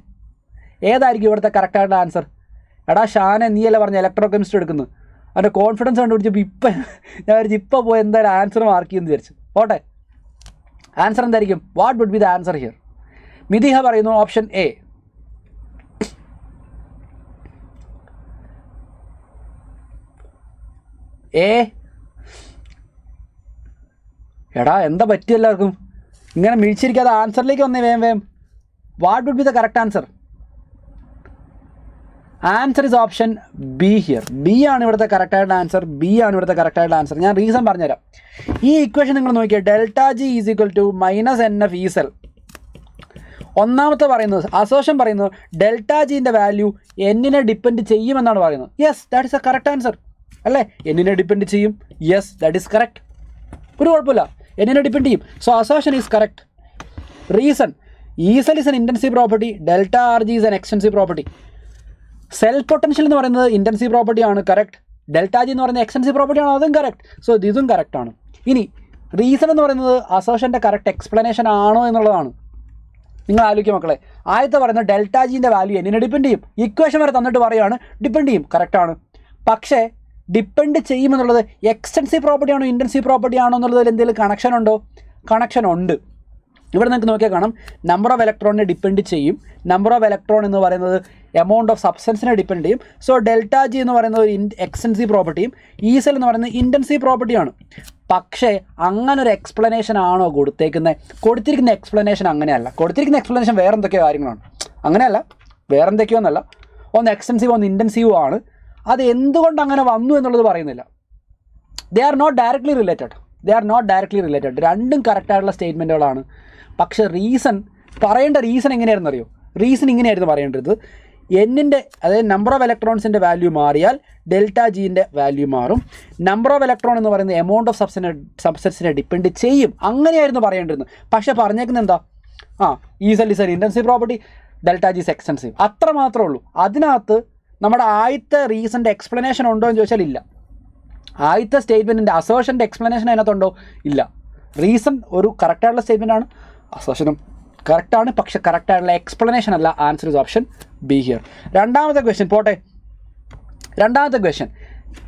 ഏതായിരിക്കും ഇവിടുത്തെ കറക്റ്റായിട്ടുള്ള ആൻസർ? എടാ ഷാനെ, നീയല്ലേ പറഞ്ഞ ഇലക്ട്രോ കെമിസ്ട്രി എടുക്കുന്നു. അവൻ്റെ കോൺഫിഡൻസ് കണ്ടുപിടിച്ചപ്പോൾ ഞാൻ വിചാരിച്ചു ഇപ്പോൾ പോയി എന്തായാലും ആൻസർ മാർക്ക് ചെയ്യുമെന്ന് വിചാരിച്ചു. ഓട്ടെ, ആൻസർ എന്തായിരിക്കും? What would be the answer here? മിഥിഹ പറയുന്നു ഓപ്ഷൻ എ. എടാ എന്താ പറ്റിയ എല്ലാവർക്കും? ഇങ്ങനെ മിഴിച്ചിരിക്കാതെ ആൻസറിലേക്ക് വന്നേ വേം. What would be the correct answer? Answer is option B here. B ആണ് ഇവിടുത്തെ കറക്റ്റായിട്ടുള്ള ആൻസർ. ബി ആണ് ഇവിടുത്തെ കറക്റ്റായിട്ടുള്ള ആൻസർ. ഞാൻ റീസൺ പറഞ്ഞുതരാം. ഈ ഇക്വേഷൻ നിങ്ങൾ നോക്കിയാൽ delta G is equal to minus N F E cell. ഒന്നാമത്തെ പറയുന്നത് അസോഷൻ പറയുന്നത് ഡെൽറ്റ ജിൻ്റെ വാല്യൂ എന്നിനെ ഡിപ്പെൻഡ് ചെയ്യുമെന്നാണ് പറയുന്നത്. Yes, that is a correct answer അല്ലേ? എന്നിനെ ഡിപ്പെൻഡ് ചെയ്യും. Yes, that is correct. ഒരു കുഴപ്പമില്ല, എന്നിനെ ഡിപ്പെൻഡ് ചെയ്യും. So assertion is correct. Reason E cell is an intensive property, delta R G is an extensive property. Cell potential എന്ന് പറയുന്നത് intensive property ആണ്, കറക്റ്റ്. ഡെൽറ്റ ജി എന്ന് പറയുന്നത് എക്സ്റ്റൻസീവ് പ്രോപ്പർട്ടി ആണ്, അതും കറക്റ്റ്. സോ ഇതും കറക്റ്റ് ആണ്. ഇനി റീസൺ എന്ന് പറയുന്നത് അസോഷൻ്റെ കറക്റ്റ് എക്സ്പ്ലനേഷൻ ആണോ എന്നുള്ളതാണ്. നിങ്ങൾ ആലോചിക്കുക മക്കളെ, ആദ്യത്തെ പറയുന്നത് ഡെൽറ്റ ജിൻ്റെ വാല്യൂ എന്നിനെ ഡിപ്പെൻഡ് ചെയ്യും. ഇക്വേഷൻ വരെ തന്നിട്ട് പറയുകയാണ് ഡിപ്പെൻഡ് ചെയ്യും, കറക്റ്റാണ്. പക്ഷേ ഡിപ്പെൻഡ് ചെയ്യുമെന്നുള്ളത് എക്സ്റ്റൻസീവ് പ്രോപ്പർട്ടി ആണോ ഇൻറ്റൻസീവ് പ്രോപ്പർട്ടി ആണോ എന്നുള്ളതിൽ എന്തെങ്കിലും കണക്ഷൻ ഉണ്ടോ? കണക്ഷൻ ഉണ്ട്. ഇവിടെ നിങ്ങൾക്ക് നോക്കിയാൽ കാണാം, നമ്പർ ഓഫ് ഇലക്ട്രോണിനെ ഡിപ്പെൻഡ് ചെയ്യും. നമ്പർ ഓഫ് ഇലക്ട്രോൺ എന്ന് പറയുന്നത് എമൗണ്ട് ഓഫ് സബ്സ്റ്റൻസിനെ ഡിപ്പെൻഡ് ചെയ്യും. സോ ഡെൽറ്റ ജി എന്ന് പറയുന്നത് ഒരു എക്സ്റ്റൻസീവ് പ്രോപ്പർട്ടിയും ഇ സെൽ എന്ന് പറയുന്നത് ഇൻറ്റൻസീവ് പ്രോപ്പർട്ടിയാണ്. പക്ഷേ അങ്ങനൊരു എക്സ്പ്ലനേഷൻ ആണോ കൊടുത്തേക്കുന്നത്? കൊടുത്തിരിക്കുന്ന എക്സ്പ്ലനേഷൻ അങ്ങനെയല്ല. കൊടുത്തിരിക്കുന്ന എക്സ്പ്ലനേഷൻ വേറെ എന്തൊക്കെയോ കാര്യങ്ങളാണ്. അങ്ങനെയല്ല, വേറെ എന്തൊക്കെയോ എന്നല്ല. ഒന്ന് എക്സ്റ്റൻസീവ് ഒന്ന് ഇൻറ്റൻസീവ് ആണ്. അത് എന്തുകൊണ്ട് അങ്ങനെ വന്നു എന്നുള്ളത് പറയുന്നില്ല. They are not directly related. രണ്ടും കറക്റ്റായിട്ടുള്ള സ്റ്റേറ്റ്മെൻറ്റുകളാണ്. പക്ഷേ റീസൺ പറയേണ്ട റീസൺ എങ്ങനെയായിരുന്നു അറിയോ? റീസൺ ഇങ്ങനെയായിരുന്നു പറയേണ്ടത്. എന്നിൻ്റെ അതായത് നമ്പർ ഓഫ് ഇലക്ട്രോൺസിൻ്റെ വാല്യൂ മാറിയാൽ ഡെൽറ്റ ജീൻ്റെ വാല്യൂ മാറും. നമ്പർ ഓഫ് ഇലക്ട്രോൺ എന്ന് പറയുന്നത് എമൗണ്ട് ഓഫ് സബ്സ്റ്റൻസിനെ ഡിപ്പെൻഡ് ചെയ്യും. അങ്ങനെയായിരുന്നു പറയേണ്ടിരുന്നത്. പക്ഷേ പറഞ്ഞേക്കുന്നത് എന്താ? ഈസൽ is an intensive property, delta G is extensive. അത്ര മാത്രമേ ഉള്ളൂ. അതിനകത്ത് നമ്മുടെ ആദ്യത്തെ റീസണിൻ്റെ എക്സ്പ്ലനേഷൻ ഉണ്ടോ എന്ന് ചോദിച്ചാൽ ഇല്ല. ആദ്യത്തെ സ്റ്റേറ്റ്മെൻറ്റിൻ്റെ അസേർഷൻ്റെ എക്സ്പ്ലനേഷൻ അതിനകത്തുണ്ടോ? ഇല്ല. റീസൺ ഒരു കറക്റ്റായിട്ടുള്ള സ്റ്റേറ്റ്മെൻറ്റാണ്, അസേർഷനും കറക്റ്റാണ്. പക്ഷെ കറക്റ്റായിട്ടുള്ള എക്സ്പ്ലനേഷൻ അല്ല. Answer is option B here. രണ്ടാമത്തെ ക്വസ്റ്റ്യൻ പോട്ടെ. രണ്ടാമത്തെ ക്വസ്റ്റ്യൻ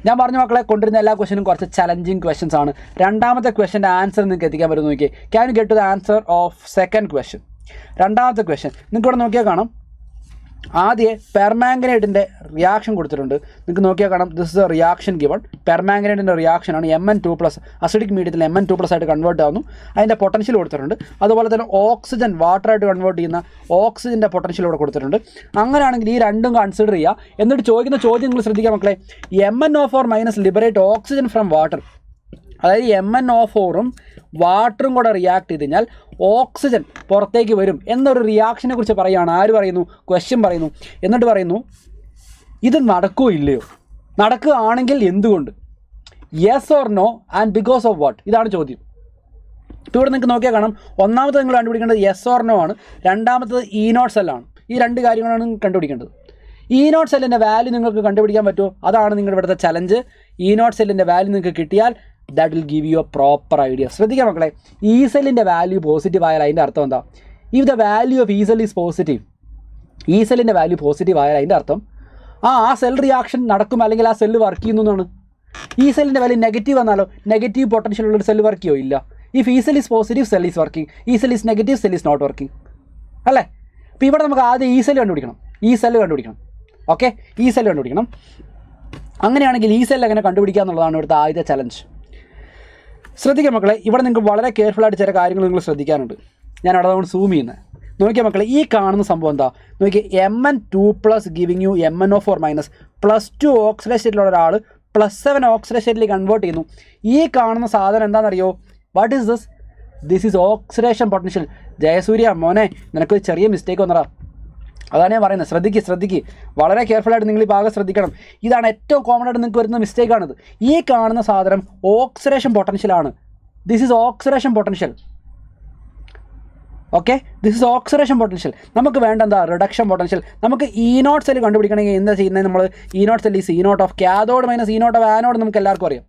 ഞാൻ പറഞ്ഞ മക്കളെ, കൊണ്ടിരുന്ന എല്ലാ ക്വസ്റ്റ്യനും കുറച്ച് ചലഞ്ചിങ് ക്വസ്റ്റ്യൻസ് ആണ്. രണ്ടാമത്തെ ക്വസ്റ്റ്യൻ്റെ ആൻസർ നിങ്ങൾക്ക് എത്തിക്കാൻ പറ്റും. നോക്കിയേ, can you get to the answer of second question? രണ്ടാമത്തെ ക്വസ്റ്റ്യൻ നിങ്ങൾക്ക് ഇവിടെ നോക്കിയാൽ കാണാം. ആദ്യം പെർമാംഗനേറ്റിൻ്റെ റിയാക്ഷൻ കൊടുത്തിട്ടുണ്ട്. നിങ്ങൾക്ക് നോക്കിയാൽ കാണാം, this is a reaction given. പെർമാംഗനേറ്റിൻ്റെ റിയാക്ഷനാണ് Mn2+. അസിഡിക് മീഡിയത്തിൽ Mn2+ ആയിട്ട് കൺവേർട്ട് ആവുന്നു. അതിൻ്റെ പൊട്ടൻഷ്യൽ കൊടുത്തിട്ടുണ്ട്. അതുപോലെ തന്നെ ഓക്സിജൻ വാട്ടറായിട്ട് കൺവേർട്ട് ചെയ്യുന്ന ഓക്സിജൻ്റെ പൊട്ടൻഷ്യൽ ഇവിടെ കൊടുത്തിട്ടുണ്ട്. അങ്ങനെയാണെങ്കിൽ ഈ രണ്ടും കൺസിഡർ ചെയ്യുക. എന്നിട്ട് ചോദിക്കുന്ന ചോദ്യം നിങ്ങൾ ശ്രദ്ധിക്കുക മക്കളെ. MnO4- liberate oxygen from water. അതായത് MnO4ഉം വാട്ടറും കൂടെ റിയാക്ട് ചെയ്ത് കഴിഞ്ഞാൽ ഓക്സിജൻ പുറത്തേക്ക് വരും എന്നൊരു റിയാക്ഷനെ കുറിച്ച് പറയുകയാണ്. ആര് പറയുന്നു? ക്വസ്റ്റ്യൻ പറയുന്നു. എന്നിട്ട് പറയുന്നു ഇത് നടക്കുകയോ ഇല്ലയോ? നടക്കുകയാണെങ്കിൽ എന്തുകൊണ്ട്? Yes or no and because of what? ഇതാണ് ചോദ്യം. ഇപ്പോൾ ഇവിടെ നിങ്ങൾക്ക് നോക്കിയാൽ കാണാം, ഒന്നാമത്തെ നിങ്ങൾ കണ്ടുപിടിക്കേണ്ടത് യെസ് ഓർ നോ ആണ്. രണ്ടാമത്തത് E0 സെല്ലാണ്. ഈ രണ്ട് കാര്യങ്ങളാണ് കണ്ടുപിടിക്കേണ്ടത്. E0 സെല്ലിൻ്റെ വാല്യൂ നിങ്ങൾക്ക് കണ്ടുപിടിക്കാൻ പറ്റുമോ? അതാണ് നിങ്ങളുടെ ഇവിടുത്തെ ചലഞ്ച്. E0 സെല്ലിൻ്റെ വാല്യൂ നിങ്ങൾക്ക് കിട്ടിയാൽ that will give you A proper idea. ശ്രദ്ധിക്കാം മക്കളെ, ഈ സെല്ലിൻ്റെ വാല്യൂ പോസിറ്റീവ് ആയാൽ അതിൻ്റെ അർത്ഥം എന്താ? ഇഫ് ദ വാല്യൂ ഓഫ് ഈ സെൽ ഈസ് പോസിറ്റീവ്, ഈ സെല്ലിൻ്റെ വാല്യൂ പോസിറ്റീവ് ആയാൽ അതിൻ്റെ അർത്ഥം ആ സെൽ റിയാക്ഷൻ നടക്കും, അല്ലെങ്കിൽ ആ സെല്ല് വർക്ക് ചെയ്യുന്നു എന്നാണ്. ഈ സെല്ലിൻ്റെ വാല്യൂ നെഗറ്റീവ് വന്നാലോ? നെഗറ്റീവ് പൊട്ടൻഷ്യൽ ഉള്ളൊരു സെല്ല് വർക്ക് ചെയ്യോ? ഇല്ല. ഇഫ് ഈ cell is positive, cell is working. ഈ cell is negative, cell is not working അല്ലേ? അപ്പോൾ ഇവിടെ നമുക്ക് ആദ്യം ഈ സെല്ല് കണ്ടുപിടിക്കണം. ഓക്കെ, ഈ സെല്ല് കണ്ടുപിടിക്കണം. അങ്ങനെയാണെങ്കിൽ ഈ സെല്ല് എങ്ങനെ കണ്ടുപിടിക്കുക എന്നുള്ളതാണ് ഇവിടുത്തെ ആദ്യത്തെ ചലഞ്ച്. ശ്രദ്ധിക്കാം മക്കളെ, ഇവിടെ നിങ്ങൾക്ക് വളരെ കെയർഫുള്ളായിട്ട് ചില കാര്യങ്ങൾ നിങ്ങൾ ശ്രദ്ധിക്കാനുണ്ട്. ഞാൻ അവിടെ കൊണ്ട് സൂം ചെയ്യുന്നത്. നോക്കിയാൽ മക്കളെ, ഈ കാണുന്ന സംഭവം എന്താ? നോക്കിയാൽ Mn2+ giving U MnO4- +2 oxidise സ്റ്റേറ്റിലുള്ള ഒരാൾ +7 ഓക്സിഡൈസ് സ്റ്റേറ്റിലേക്ക് കൺവേർട്ട് ചെയ്യുന്നു. ഈ കാണുന്ന സാധനം എന്താണെന്നറിയോ? What is this? This is oxidation potential. Jayasurya മോനെ, നിനക്കൊരു ചെറിയ മിസ്റ്റേക്ക് വന്നടാ. അതാണ് ഞാൻ പറയുന്നത്. ശ്രദ്ധിക്ക്, വളരെ കെയർഫുള്ളായിട്ട് നിങ്ങൾ ഈ ഭാഗം ശ്രദ്ധിക്കണം. ഇതാണ് ഏറ്റവും കോമൺ ആയിട്ട് നിങ്ങൾക്ക് വരുന്ന മിസ്റ്റേക്കാണിത്. ഈ കാണുന്ന സാധനം ഓക്സിഡേഷൻ പൊട്ടൻഷ്യലാണ്. This is oxidation potential. Okay, this is oxidation potential. നമുക്ക് വേണ്ട എന്താ? Reduction potential. നമുക്ക് E0 സെൽ കണ്ടുപിടിക്കണമെങ്കിൽ എന്താ ചെയ്യുന്നത്? നമ്മൾ E0 cell is E0 of cathode - E0 of anode നമുക്ക് എല്ലാവർക്കും അറിയാം.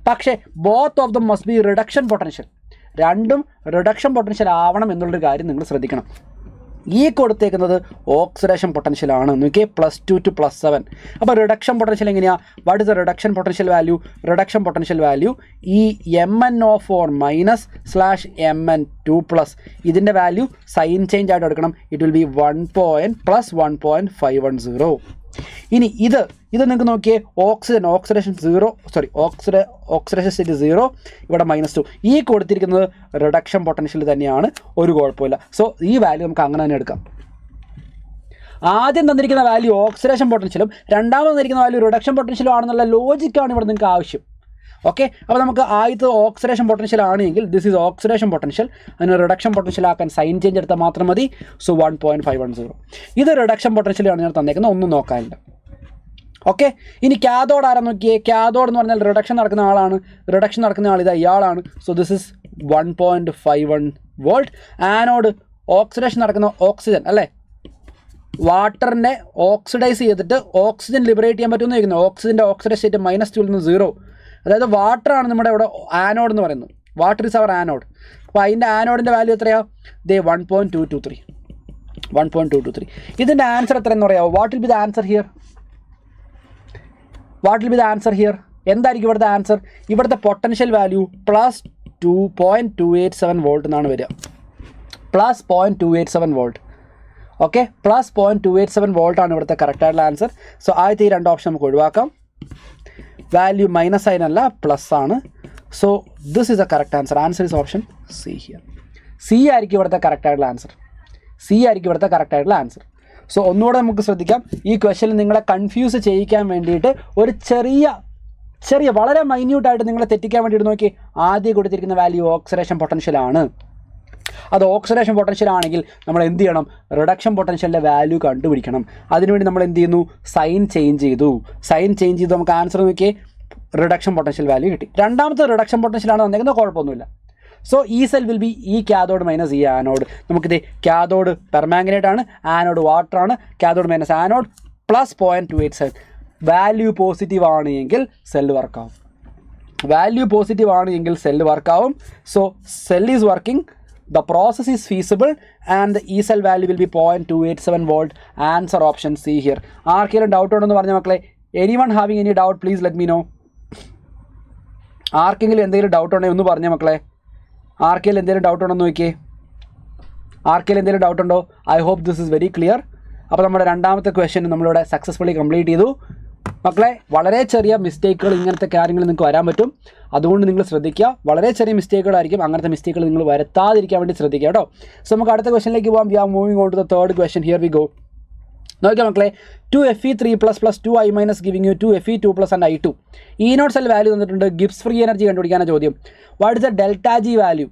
പക്ഷേ both of them must be reduction potential. രണ്ടും റിഡക്ഷൻ പൊട്ടൻഷ്യൽ ആവണം എന്നുള്ളൊരു കാര്യം നിങ്ങൾ ശ്രദ്ധിക്കണം. ഈ കൊടുത്തേക്കുന്നത് ഓക്സിഡേഷൻ പൊട്ടൻഷ്യലാണ്. നോക്കിയേ, +2 to +7. അപ്പോൾ റിഡക്ഷൻ പൊട്ടൻഷ്യൽ എങ്ങനെയാണ്? What is the reduction potential value? Reduction potential value ഈ MnO4- Mn2+. ഇതിൻ്റെ വാല്യൂ സൈൻ ചേഞ്ച് ആയിട്ട് എടുക്കണം. It will B 1.+1.510. ഇനി ഇത് നിങ്ങൾക്ക് നോക്കിയേ, ഓക്സിഡേഷൻ സ്റ്റേറ്റ് 0, ഇവിടെ -2. ഈ കൊടുത്തിരിക്കുന്നത് റിഡക്ഷൻ പൊട്ടൻഷ്യൽ തന്നെയാണ്, ഒരു കുഴപ്പമില്ല. സോ ഈ വാല്യൂ നമുക്ക് അങ്ങനെ തന്നെ എടുക്കാം. ആദ്യം തന്നിരിക്കുന്ന വാല്യൂ ഓക്സിഡേഷൻ പൊട്ടൻഷ്യലും രണ്ടാമത് തന്നിരിക്കുന്ന വാല്യൂ റിഡക്ഷൻ പൊട്ടൻഷ്യലും ആണെന്നുള്ള ലോജിക്കാണ് ഇവിടെ നിങ്ങൾക്ക് ആവശ്യം. ഓക്കെ, അപ്പോൾ നമുക്ക് ആദ്യത്തെ ഓക്സിഡേഷൻ പൊട്ടൻഷ്യൽ ആണെങ്കിൽ ദിസ് ഈസ് ഓക്സിഡേഷൻ പൊട്ടൻഷ്യൽ, അതിന് റിഡക്ഷൻ പൊട്ടൻഷ്യൽ ആക്കാൻ സൈൻ ചേഞ്ച് എടുത്താൽ മാത്രം മതി. സോ 1.510. ഇത് റിഡക്ഷൻ പൊട്ടൻഷ്യലാണ് ഞാൻ തന്നേക്കുന്നത്, ഒന്നും നോക്കാനില്ല. ഓക്കെ, ഇനി കാഥോഡ് ആരാ നോക്കിയേ. കാഥോഡ് എന്ന് പറഞ്ഞാൽ റിഡക്ഷൻ നടക്കുന്ന ആളാണ്. റിഡക്ഷൻ നടക്കുന്ന ആൾ ഇതാ ഇയാളാണ്. So this is 1.51 volt. Anode oxidation നടക്കുന്ന ഓക്സിജൻ അല്ലേ, വാട്ടറിനെ ഓക്സിഡൈസ് ചെയ്തിട്ട് ഓക്സിജൻ ലിബറേറ്റ് ചെയ്യാൻ പറ്റുമെന്ന് ചോദിക്കുന്നത്. ഓക്സിജൻ്റെ ഓക്സിഡൈസ് സ്റ്റേറ്റ് -2 നിന്ന് 0. അതായത് വാട്ടറാണ് നമ്മുടെ ഇവിടെ ആനോഡ് എന്ന് പറയുന്നത്. Water is our anode. അപ്പോൾ അതിൻ്റെ ആനോഡിൻ്റെ വാല്യൂ എത്രയാണ്? ദേ 1.223. ഇതിൻ്റെ ആൻസർ എത്രയെന്ന് പറയാമോ? What will be the answer here? എന്തായിരിക്കും ഇവിടുത്തെ ആൻസർ? ഇവിടുത്തെ പൊട്ടൻഷ്യൽ വാല്യൂ +2.287 വോൾട്ട് എന്നാണ് വരിക. +0.287 വോൾട്ട്. ഓക്കെ, +0.287 വോൾട്ടാണ് ഇവിടുത്തെ കറക്റ്റായിട്ടുള്ള ആൻസർ. സോ ആദ്യത്തെ ഈ 2 ഓപ്ഷൻ നമുക്ക് ഒഴിവാക്കാം. വാല്യൂ മൈനസ് സൈനല്ല, പ്ലസ് ആണ്. So this is A correct answer. Answer is option C here. C ആയിരിക്കും ഇവിടുത്തെ കറക്റ്റായിട്ടുള്ള ആൻസർ. സോ ഒന്നുകൂടെ നമുക്ക് ശ്രദ്ധിക്കാം. ഈ ക്വസ്റ്റ്യനിൽ നിങ്ങളെ കൺഫ്യൂസ് ചെയ്യിക്കാൻ വേണ്ടിയിട്ട് ഒരു ചെറിയ വളരെ മൈന്യൂട്ടായിട്ട് നിങ്ങളെ തെറ്റിക്കാൻ വേണ്ടിയിട്ട് നോക്കി. ആദ്യം കൊടുത്തിരിക്കുന്ന വാല്യൂ ഓക്സിഡേഷൻ പൊട്ടൻഷ്യലാണ്. അത് ഓക്സിഡേഷൻ പൊട്ടൻഷ്യൽ ആണെങ്കിൽ നമ്മൾ എന്ത് ചെയ്യണം? റിഡക്ഷൻ പൊട്ടൻഷ്യലിൻ്റെ വാല്യൂ കണ്ടുപിടിക്കണം. അതിനുവേണ്ടി നമ്മൾ എന്ത് ചെയ്യുന്നു? സൈൻ ചേഞ്ച് ചെയ്തു. നമുക്ക് ആൻസർ നോക്കിയേ, റിഡക്ഷൻ പൊട്ടൻഷ്യൽ വാല്യൂ കിട്ടി. രണ്ടാമത്തെ റിഡക്ഷൻ പൊട്ടൻഷ്യലാണ് തന്നിരിക്കുന്നത്, കുഴപ്പമൊന്നുമില്ല. സോ ഈ സെൽ വിൽ ബി ഈ കാഥോഡ് മൈനസ് ഈ ആനോഡ്. നമുക്കിത് കാഥോഡ് പെർമാംഗനേറ്റ് ആണ്, ആനോഡ് വാട്ടർ ആണ്. Cathode minus anode +0.287. Value positive ആണ് എങ്കിൽ സെല്ല് വർക്കാവും. So cell is working, the process is feasible, and the E cell value will be 0.287 volt. Answer option C here. ആർക്കെങ്കിലും doubt ഉണ്ടെന്ന് പറഞ്ഞ മക്കളെ? Anyone having any doubt please let me know. ആർക്കെങ്കിലും എന്തെങ്കിലും doubt ഉണ്ടെങ്കിൽ ഒന്ന് പറഞ്ഞ മക്കളെ. ആർക്കെങ്കിലും എന്തെങ്കിലും ഡൗട്ട് ഉണ്ടോ നോക്കിയേ. I hope this is very clear. അപ്പോൾ നമ്മുടെ രണ്ടാമത്തെ ക്വസ്റ്റ്യൻ നമ്മളിവിടെ സക്സസ്ഫുള്ളി കംപ്ലീറ്റ് ചെയ്തു. മക്കളെ, വളരെ ചെറിയ മിസ്റ്റേക്കുകൾ ഇങ്ങനത്തെ കാര്യങ്ങൾ നിങ്ങൾക്ക് വരാൻ പറ്റും. അതുകൊണ്ട് നിങ്ങൾ ശ്രദ്ധിക്കുക. വളരെ ചെറിയ മിസ്റ്റേക്കുകളായിരിക്കും. അങ്ങനത്തെ മിസ്റ്റേക്കുകൾ നിങ്ങൾ വരുത്താതിരിക്കാൻ വേണ്ടി ശ്രദ്ധിക്കുക കേട്ടോ. സോ നമുക്ക് അടുത്ത ക്വസ്റ്റ്യനിലേക്ക് പോകാം. We are moving on to the third question. Here we go. നോക്കിയാൽ മക്കളെ, 2Fe3++ 2I- giving you 2Fe2+ and I2. E0 cell value തന്നിട്ടുണ്ട്. ഗിബ്സ് ഫ്രീ എനർജി കണ്ടുപിടിക്കാനാണ് ചോദ്യം. What is the ΔG value?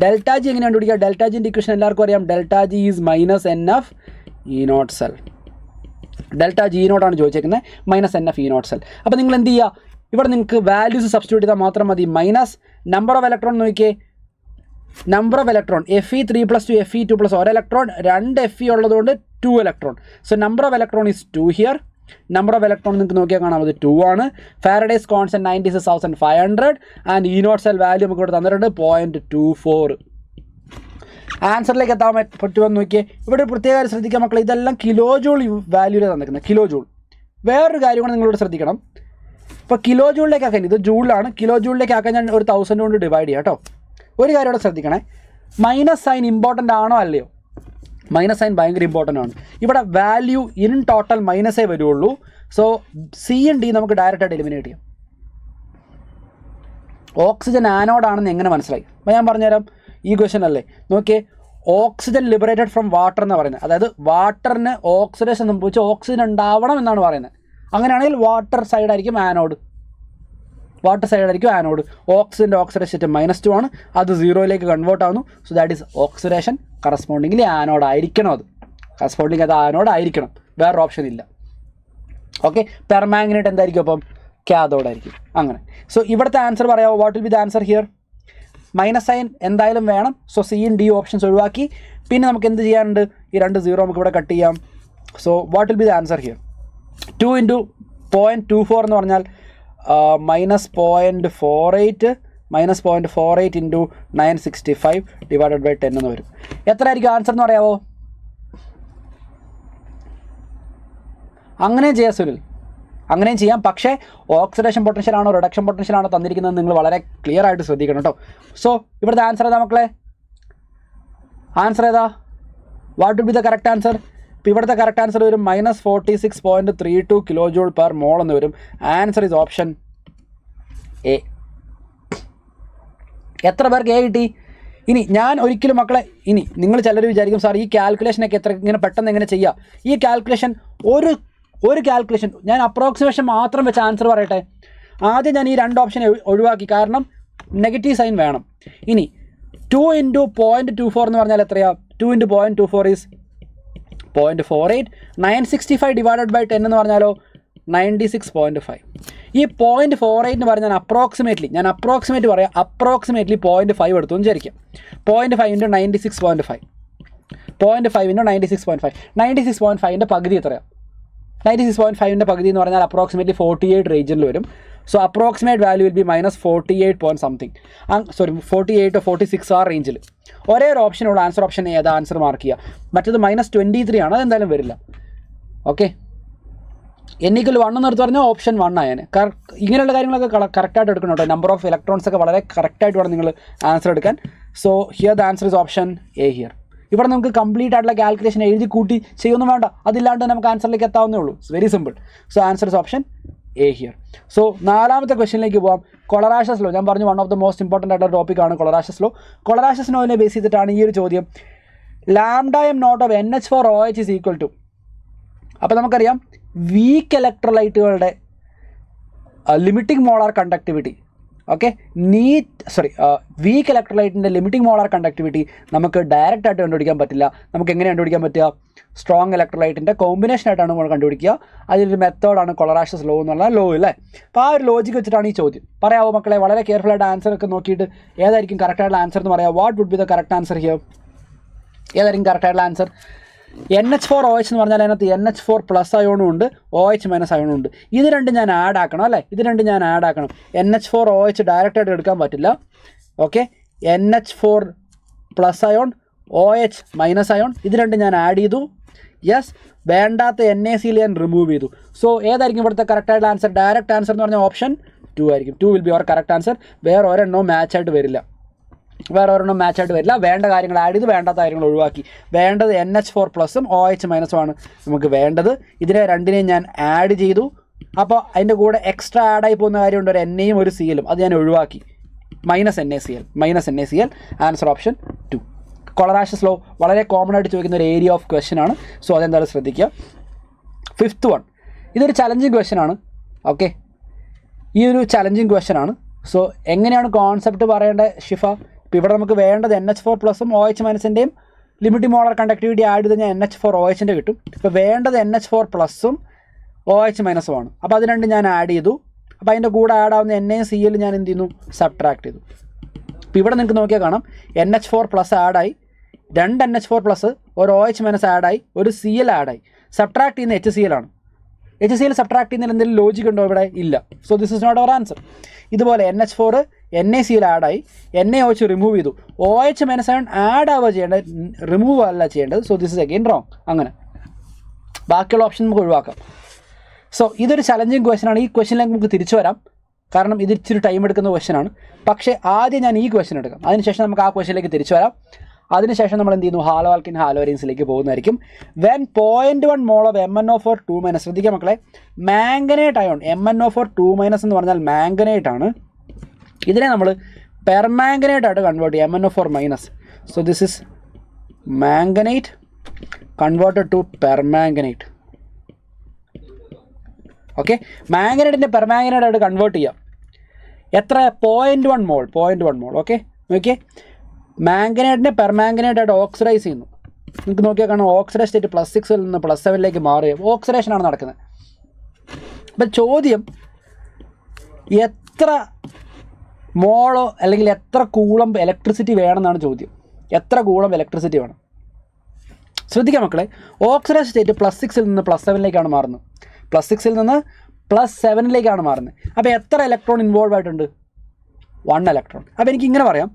ΔG എങ്ങനെ കണ്ടുപിടിക്കുക? ΔGൻ്റെ ഇക്വേഷൻ എല്ലാവർക്കും അറിയാം. ΔG is -NF E0 cell. ΔG E0 ആണ് ചോദിച്ചേക്കുന്നത്, -NF E0 സെൽ. അപ്പോൾ നിങ്ങൾ എന്ത് ചെയ്യുക? ഇവിടെ നിങ്ങൾക്ക് വാല്യൂസ് സബ്സ്റ്റിറ്റ്യൂട്ട് ചെയ്താൽ മാത്രം മതി. മൈനസ് നമ്പർ ഓഫ് ഇലക്ട്രോൺ നോക്കിയേ. Number of electron Fe3+2 Fe2+, ഒരു ഇലക്ട്രോൺ 2 Fe ഉള്ളതുകൊണ്ട് 2 electron. So number of electron is 2 here. Number of electron നിങ്ങൾക്ക് നോക്കിയാൽ കാണാം, അത് 2 ആണ്. Faraday's constant 96,500 and E0 cell value നമുക്ക് ഇവിടെ തന്നിട്ടുണ്ട് 0.24. ആൻസറിലേക്ക് എത്താൻ പറ്റുമെന്ന് നോക്കിയേ. ഇവിടെ പ്രത്യേക ശ്രദ്ധിക്കാം മക്കളെ, ഇതെല്ലാം കിലോ ജൂൾ വാല്യൂവിൽ തന്നിരിക്കുന്നത്. Kilo joule. വേറൊരു കാര്യം കൂടെ നിങ്ങളിവിടെ ശ്രദ്ധിക്കണം. ഇപ്പോൾ കിലോ ജൂളിലേക്ക് ആക്കാൻ, ഇത് ജൂളിലാണ്, കിലോ ജൂളിലേക്ക് ആക്കാൻ ഞാൻ 1000 കൊണ്ട് ഡിവൈഡ് ചെയ്യാം കേട്ടോ. ഒരു കാര്യം ഇവിടെ ശ്രദ്ധിക്കണേ, മൈനസ് സൈൻ ഇമ്പോർട്ടൻ്റ് ആണോ അല്ലയോ? മൈനസ് സൈൻ ഭയങ്കര ഇമ്പോർട്ടൻ്റ് ആണ്. ഇവിടെ വാല്യൂ ഇൻ ടോട്ടൽ മൈനസേ വരുള്ളൂ. സോ സി ആൻഡ് ഡി നമുക്ക് ഡയറക്റ്റായിട്ട് എലിമിനേറ്റ് ചെയ്യാം. ഓക്സിജൻ ആനോഡാണെന്ന് എങ്ങനെ മനസ്സിലായി? അപ്പോൾ ഞാൻ പറഞ്ഞുതരാം. ഈ ക്വസ്റ്റ്യൻ അല്ലേ, നോക്കിയേ. ഓക്സിജൻ ലിബറേറ്റഡ് ഫ്രം വാട്ടർ എന്ന് പറയുന്നത്, അതായത് വാട്ടറിന് ഓക്സിഡേഷൻ സംഭവിച്ച് ഓക്സിജൻ ഉണ്ടാവണം എന്നാണ് പറയുന്നത്. അങ്ങനെയാണെങ്കിൽ വാട്ടർ സൈഡായിരിക്കും ആനോഡ്. ഓക്സിജൻ്റെ ഓക്സിഡേഷൻ സ്റ്റേറ്റ് -2 ആണ്. അത് 0യിലേക്ക് കൺവേർട്ട് ആവുന്നു. So that is oxidation. കറസ്പോണ്ടിങ്ങിലി anode ആയിരിക്കണം. അത് ആനോഡ് ആയിരിക്കണം, വേറൊരു ഓപ്ഷൻ ഇല്ല. ഓക്കെ, പെർമാംഗനേറ്റ് എന്തായിരിക്കും? അപ്പം കാഥോഡ് ആയിരിക്കും. അങ്ങനെ. സോ ഇവിടുത്തെ ആൻസർ പറയാമോ? What will be the answer here? Minus sign എന്തായാലും വേണം. സോ സിയും ഡി ഓപ്ഷൻസ് ഒഴിവാക്കി. പിന്നെ നമുക്ക് എന്ത് ചെയ്യാനുണ്ട്? ഈ 2 0 നമുക്ക് ഇവിടെ കട്ട് ചെയ്യാം. So what will be the answer here? 2 × 0.24 എന്ന് പറഞ്ഞാൽ -0.48 × 965 ഡിവൈഡഡ് ബൈ 10 എന്ന് വരും. എത്ര ആയിരിക്കും ആൻസർ എന്ന് പറയാമോ? അങ്ങനെ ചെയ്യാം സുനിൽ, അങ്ങനെയും ചെയ്യാം. പക്ഷേ ഓക്സിഡേഷൻ പൊട്ടൻഷ്യൽ ആണോ റിഡക്ഷൻ പൊട്ടൻഷ്യൽ ആണോ തന്നിരിക്കുന്നത് നിങ്ങൾ വളരെ ക്ലിയർ ആയിട്ട് ശ്രദ്ധിക്കണം കേട്ടോ. സോ ഇവിടുത്തെ ആൻസർ ഏതാ മക്കളെ? ആൻസർ ഏതാ? What will be the correct answer? ഇപ്പോൾ ഇവിടുത്തെ കറക്റ്റ് ആൻസർ വരും -46.32 kJ/mol എന്ന് വരും. Answer is option A. എത്ര പേർക്ക് എ കിട്ടി? ഇനി ഞാൻ ഒരിക്കലും മക്കളെ, ഇനി നിങ്ങൾ ചിലർ വിചാരിക്കും സാർ ഈ കാൽക്കുലേഷനൊക്കെ ഇങ്ങനെ പെട്ടെന്ന് എങ്ങനെ ചെയ്യാം? ഈ കാൽക്കുലേഷൻ ഒരു കാൽക്കുലേഷൻ ഞാൻ അപ്രോക്സിമേഷൻ മാത്രം വെച്ച് ആൻസർ പറയട്ടെ. ആദ്യം ഞാൻ ഈ 2 ഓപ്ഷൻ ഒഴിവാക്കി, കാരണം നെഗറ്റീവ് സൈൻ വേണം. ഇനി 2 × 0.24 എന്ന് പറഞ്ഞാൽ എത്രയാണ്? 2 × 0.24 ഈസ് 0.48. 965 ഡിവൈഡഡ് ബൈ 10 എന്ന് പറഞ്ഞാലോ 96.5. ഈ 0.48 എന്ന് പറഞ്ഞാൽ ഞാൻ അപ്രോക്സിമേറ്റ് പറയാം, അപ്രോക്സിമേറ്റ്ലി 0.5 എടുത്തു എന്ന് വിചാരിക്കാം. 0.5 × 96.5, 0.5 × 96.5. 96.5ൻ്റെ പകുതി എത്രയാണ്? 96.5ൻ്റെ പകുതി എന്ന് പറഞ്ഞാൽ അപ്രോക്സിമേറ്റ്ലി 48 റേഞ്ചിൽ വരും. So approximate value will be -48 point something, 48 or 46 ആ റേഞ്ചിൽ. ഒരേ ഒരു ഓപ്ഷനുള്ള ആൻസർ ഓപ്ഷൻ ഏതാ? ആൻസർ മാർക്ക് ചെയ്യുക. മറ്റത് -23 ആണ്, അതെന്തായാലും വരില്ല. ഓക്കെ, n=1 എന്ന് എടുത്ത് പറഞ്ഞാൽ ഓപ്ഷൻ 1 ആയേനെ. ഇങ്ങനെയുള്ള കാര്യങ്ങളൊക്കെ കറക്റ്റായിട്ട് എടുക്കണം കേട്ടോ. നമ്പർ ഓഫ് ഇലക്ട്രോൺസ് ഒക്കെ വളരെ കറക്റ്റായിട്ട് വേണം നിങ്ങൾ ആൻസർ എടുക്കാൻ. So here the answer is option A here. ഇവിടെ നമുക്ക് കംപ്ലീറ്റ് ആയിട്ടുള്ള കാൽക്കുലേഷൻ എഴുതി കൂട്ടി ചെയ്യൊന്നും വേണ്ട, അതില്ലാണ്ട് നമുക്ക് ആൻസറിലേക്ക് എത്താവുന്നേ ഉള്ളൂ. It's very simple. So answer is option A here. So 4ാമത്തെ ക്വസ്റ്റ്യനിലേക്ക് പോകാം. Kohlrausch's law. ഞാൻ പറഞ്ഞു one of the most important ആയിട്ടുള്ള ടോപ്പിക്കാണ് കൊളറാഷസ് ലോ. കൊളറാഷസ് ലോനെ ബേസ് ചെയ്തിട്ടാണ് ഈ ഒരു ചോദ്യം. λm0 of NH4OH is equal to, അപ്പോൾ നമുക്കറിയാം വീക്ക് ഇലക്ട്രോലൈറ്റുകളുടെ limiting molar conductivity. Okay, weak ഇലക്ട്രോലൈറ്റിൻ്റെ ലിമിറ്റിംഗ് മോളാർ കണ്ടക്ടിവിറ്റി നമുക്ക് ഡയറക്റ്റ് ആയിട്ട് കണ്ടുപിടിക്കാൻ പറ്റില്ല. നമുക്ക് എങ്ങനെ കണ്ടുപിടിക്കാൻ പറ്റുക? സ്ട്രോങ് ഇലക്ട്രോലൈറ്റിൻ്റെ കോമ്പിനേഷനായിട്ടാണ് നമ്മൾ കണ്ടുപിടിക്കുക. അതിലൊരു മെത്തേഡാണ് കൊളറാഷസ് ലോ എന്നുള്ള ലോ അല്ലേ. അപ്പോൾ ആ ഒരു ലോജിക്ക് വെച്ചിട്ടാണ് ഈ ചോദ്യം. പറയാമോ മക്കളെ? വളരെ കെയർഫുള്ളായിട്ട് ആൻസർ ഒക്കെ നോക്കിയിട്ട് ഏതായിരിക്കും കറക്റ്റായിട്ടുള്ള ആൻസർ എന്ന് പറയാം. What would be the correct answer here? ഏതായിരിക്കും കറക്റ്റായിട്ടുള്ള ആൻസർ? NH4OH എന്ന് പറഞ്ഞാൽ അതിനകത്ത് NH4+ അയോണും ഉണ്ട്, OH- അയോണും ഉണ്ട്. ഇത് രണ്ടും ഞാൻ ആഡ് ആക്കണം അല്ലേ? ഇത് രണ്ടും ഞാൻ ആഡ് ആക്കണം. NH4OH ഡയറക്റ്റായിട്ട് എടുക്കാൻ പറ്റില്ല. Okay, NH4+ ion, OH- ion, ഇത് രണ്ടും ഞാൻ ആഡ് ചെയ്തു. യെസ്, വേണ്ടാത്ത NaCl ഞാൻ റിമൂവ് ചെയ്തു. സോ ഏതായിരിക്കും ഇവിടുത്തെ കറക്റ്റായിട്ടുള്ള ആൻസർ? ഡയറക്റ്റ് ആൻസർ എന്ന് പറഞ്ഞാൽ ഓപ്ഷൻ 2 ആയിരിക്കും. 2 will be our correct answer. വേറെ ഒരെണ്ണവും മാച്ചായിട്ട് വരില്ല. വേണ്ട കാര്യങ്ങൾ ആഡ് ചെയ്ത് വേണ്ടാത്ത കാര്യങ്ങൾ ഒഴിവാക്കി. വേണ്ടത് NH4+ഉം OH- ആണ് നമുക്ക് വേണ്ടത്. ഇതിനെ രണ്ടിനെയും ഞാൻ ആഡ് ചെയ്തു. അപ്പോൾ അതിൻ്റെ കൂടെ എക്സ്ട്രാ ആഡായി പോകുന്ന കാര്യമുണ്ട്, ഒരു NAയും ഒരു Clഉം, അത് ഞാൻ ഒഴിവാക്കി. -NaCl. Answer option 2. കൊളറാഷസ് ലോ വളരെ കോമൺ ആയിട്ട് ചോദിക്കുന്ന ഒരു ഏരിയ ഓഫ് ക്വസ്റ്റ്യൻ ആണ്. സോ അതെന്തായാലും ശ്രദ്ധിക്കുക. 5th വൺ, ഇതൊരു ചലഞ്ചിങ് ക്വസ്റ്റ്യൻ ആണ്. ഓക്കെ, ഈ ഒരു ചലഞ്ചിങ് ക്വസ്റ്റ്യൻ ആണ്. സോ എങ്ങനെയാണ് കോൺസെപ്റ്റ് പറയേണ്ടത് ഷിഫ? ഇപ്പോൾ ഇവിടെ നമുക്ക് വേണ്ടത് NH4+ഉം OH- limiting molar conductivity add ചെയ്ത് കഴിഞ്ഞാൽ NH4OH കിട്ടും. ഇപ്പോൾ വേണ്ടത് NH4+ഉം OH- ആണ്. അപ്പോൾ അത് രണ്ടും ഞാൻ ആഡ് ചെയ്തു. അപ്പോൾ അതിൻ്റെ കൂടെ ആഡ് ആവുന്ന NaCl ഞാൻ എന്ത് ചെയ്യുന്നു? സബ്ട്രാക്ട് ചെയ്തു. ഇപ്പോൾ ഇവിടെ നിങ്ങൾക്ക് നോക്കിയാൽ കാണാം NH4+ ആഡായി, 2 NH4+, ഒരു OH- ആഡായി, ഒരു Cl ആഡായി. സബ്ട്രാക്ട് ചെയ്യുന്ന HCl ആണ്. HCl സബ്ട്രാക്ട് ചെയ്യുന്നതിൽ എന്തെങ്കിലും ലോജിക് ഉണ്ടോ ഇവിടെ? ഇല്ല. So this is not our answer. ഇതുപോലെ NH4 NaCl ആഡായി, NaOH റിമൂവ് ചെയ്തു, OH- ആഡ് ആവുക ചെയ്യേണ്ടത്, റിമൂവ് അല്ല ചെയ്യേണ്ടത്. So this is again wrong. അങ്ങനെ ബാക്കിയുള്ള ഓപ്ഷൻ നമുക്ക് ഒഴിവാക്കാം. സോ ഇതൊരു ചലഞ്ചിങ് ക്വസ്റ്റ്യൻ ആണ്. ഈ ക്വസ്റ്റ്യനിലേക്ക് നമുക്ക് തിരിച്ചു വരാം, കാരണം ഇത് ഇച്ചിരി ടൈം എടുക്കുന്ന ക്വസ്റ്റ്യൻ ആണ്. പക്ഷേ ആദ്യം ഞാൻ ഈ ക്വസ്റ്റ്യൻ എടുക്കാം, അതിനുശേഷം നമുക്ക് ആ ക്വസ്റ്റ്യനിലേക്ക് തിരിച്ചു വരാം. അതിനുശേഷം നമ്മൾ എന്ത് ചെയ്യുന്നു? ഹാലോ ആൽക്കിൻ ഹാലോറിൻസിലേക്ക് പോകുന്നതായിരിക്കും. വെൻ 0.1 മോൾ ഓഫ് MnO4 2- ശ്രദ്ധിക്കുക മക്കളെ, മാംഗനേറ്റ് അയോൺ MnO4 2- എന്ന് പറഞ്ഞാൽ മാംഗനേറ്റ് ആണ്. ഇതിനെ നമ്മൾ പെർമാംഗനേറ്റ് ആയിട്ട് കൺവേർട്ട് ചെയ്യും, MnO4-. So this is manganate converted to permanganate. Okay, മാംഗനേറ്റിൻ്റെ പെർമാംഗനേറ്റ് ആയിട്ട് കൺവേർട്ട് ചെയ്യാം. എത്ര? 0.1 മോൾ. ഓക്കെ, നോക്കിയേ, മാംഗനേറ്റിനെ പെർമാംഗനേറ്റ് ആയിട്ട് ഓക്സിഡൈസ് ചെയ്യുന്നു. നിങ്ങൾക്ക് നോക്കിയാൽ കാണാം ഓക്സിഡൈസ് സ്റ്റേറ്റ് +6 നിന്ന് +7 മാറുകയും ഓക്സിഡേഷനാണ് നടക്കുന്നത്. അപ്പം ചോദ്യം എത്ര മോളോ അല്ലെങ്കിൽ എത്ര കൂളംബ് ഇലക്ട്രിസിറ്റി വേണമെന്നാണ് ചോദ്യം. എത്ര കൂളംബ് ഇലക്ട്രിസിറ്റി വേണം? ശ്രദ്ധിക്കാം മക്കളെ, ഓക്സിഡൈസ് സ്റ്റേറ്റ് +6 നിന്ന് +7 മാറുന്നത്, +6 നിന്ന് +7 മാറുന്നത്. അപ്പോൾ എത്ര ഇലക്ട്രോൺ ഇൻവോൾവ് ആയിട്ടുണ്ട്? 1 ഇലക്ട്രോൺ. അപ്പോൾ എനിക്ക് ഇങ്ങനെ പറയാം,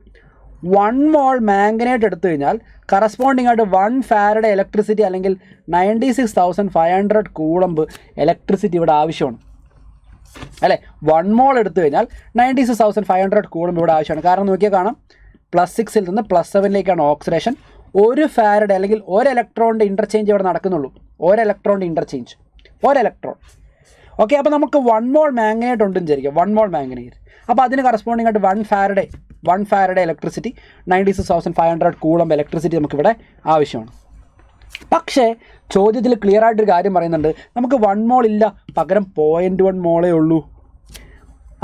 1 മോൾ മാംഗനേറ്റ് എടുത്തു കഴിഞ്ഞാൽ കറസ്പോണ്ടിങ് ആയിട്ട് 1 ഫാരഡേ ഇലക്ട്രിസിറ്റി അല്ലെങ്കിൽ 96,500 കൂളംബ് ഇലക്ട്രിസിറ്റി ഇവിടെ ആവശ്യമാണ് അല്ലേ. 1 മോൾ എടുത്തു കഴിഞ്ഞാൽ 96,500 കൂളംബ് ഇവിടെ ആവശ്യമാണ്. കാരണം നോക്കിയാൽ കാണാം +6 നിന്ന് +7 ഓക്സിഡേഷൻ. 1 ഫാരഡേ അല്ലെങ്കിൽ 1 ഇലക്ട്രോണിൻ്റെ ഇൻ്റർചേഞ്ച് ഇവിടെ നടക്കുന്നുള്ളൂ. 1 ഇലക്ട്രോണിൻ്റെ ഇൻ്റർചേഞ്ച്, 1 ഇലക്ട്രോൺ. ഓക്കെ, അപ്പോൾ നമുക്ക് 1 മോൾ മാംഗനേറ്റ് ഉണ്ടെന്ന് വിചാരിക്കുക. 1 മോൾ മാംഗനേറ്റ്. അപ്പോൾ അതിന് കറസ്പോണ്ടിങ് ആയിട്ട് 1 ഫാരഡേ ഇലക്ട്രിസിറ്റി, 96,500 കൂളംബ് ഇലക്ട്രിസിറ്റി നമുക്കിവിടെ ആവശ്യമാണ്. പക്ഷേ ചോദ്യത്തിൽ ക്ലിയർ ആയിട്ടൊരു കാര്യം പറയുന്നുണ്ട്, നമുക്ക് 1 മോൾ ഇല്ല, പകരം 0.1 മോളേ ഉള്ളൂ.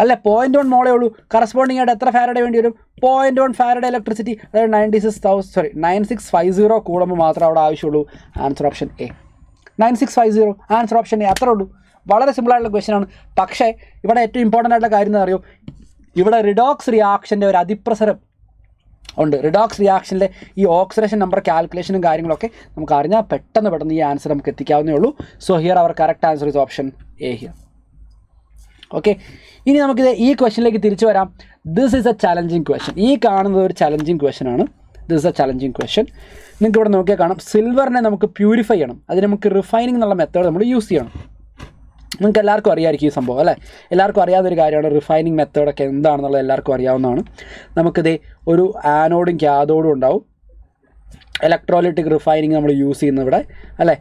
അല്ലേ, 0.1 മോളേ ഉള്ളൂ. കറസ്പോണ്ടിങ് ആയിട്ട് എത്ര ഫാരഡേ വേണ്ടി വരും? 0.1 ഫാരഡേ ഇലക്ട്രിസിറ്റി, അതായത് 9650 കൂളംബ് മാത്രമേ അവിടെ ആവശ്യമുള്ളൂ. Answer option A, 9650. Answer option A, അത്രേ ഉള്ളൂ. വളരെ സിമ്പിളായിട്ടുള്ള ക്വസ്റ്റ്യൻ ആണ്. പക്ഷേ ഇവിടെ ഏറ്റവും ഇമ്പോർട്ടൻ്റ് ആയിട്ടുള്ള കാര്യം എന്ന് അറിയോ, ഇവിടെ റിഡോക്സ് റിയാക്ഷൻ്റെ ഒരു അതിപ്രസരം ഉണ്ട്. റിഡോക്സ് റിയാക്ഷനിലെ ഈ ഓക്സിഡേഷൻ നമ്പർ കാൽക്കുലേഷനും കാര്യങ്ങളൊക്കെ നമുക്ക് അറിഞ്ഞാൽ പെട്ടെന്ന് ഈ ആൻസർ നമുക്ക് എത്തിക്കാവുന്നേ ഉള്ളൂ. So here our correct answer is option A here. Okay, ഇനി നമുക്കിത് ഈ ക്വസ്റ്റ്യനിലേക്ക് തിരിച്ചു വരാം. This is a challenging question. ഈ കാണുന്നത് ഒരു ചലഞ്ചിങ് ക്വസ്റ്റ്യൻ ആണ്. This is a challenging question. നിങ്ങൾക്ക് ഇവിടെ നോക്കിയാൽ കാണാം, സിൽവറിനെ നമുക്ക് പ്യൂരിഫൈ ചെയ്യണം. അതിന് നമുക്ക് റിഫൈനിങ് എന്നുള്ള മെത്തേഡ് നമ്മൾ യൂസ് ചെയ്യണം. നിങ്ങൾക്ക് എല്ലാവർക്കും അറിയാമായിരിക്കും ഈ സംഭവം, അല്ലേ? എല്ലാവർക്കും അറിയാവുന്നൊരു കാര്യമാണ് റിഫൈനിങ് മെത്തേഡൊക്കെ എന്താണെന്നുള്ളത് എല്ലാവർക്കും അറിയാവുന്നതാണ്. നമുക്കിത് ഒരു ആനോഡും ക്യാഥോഡും ഉണ്ടാവും. ഇലക്ട്രോലൈറ്റിക് റിഫൈനിങ് നമ്മൾ യൂസ് ചെയ്യുന്നത് ഇവിടെ, അല്ലേ?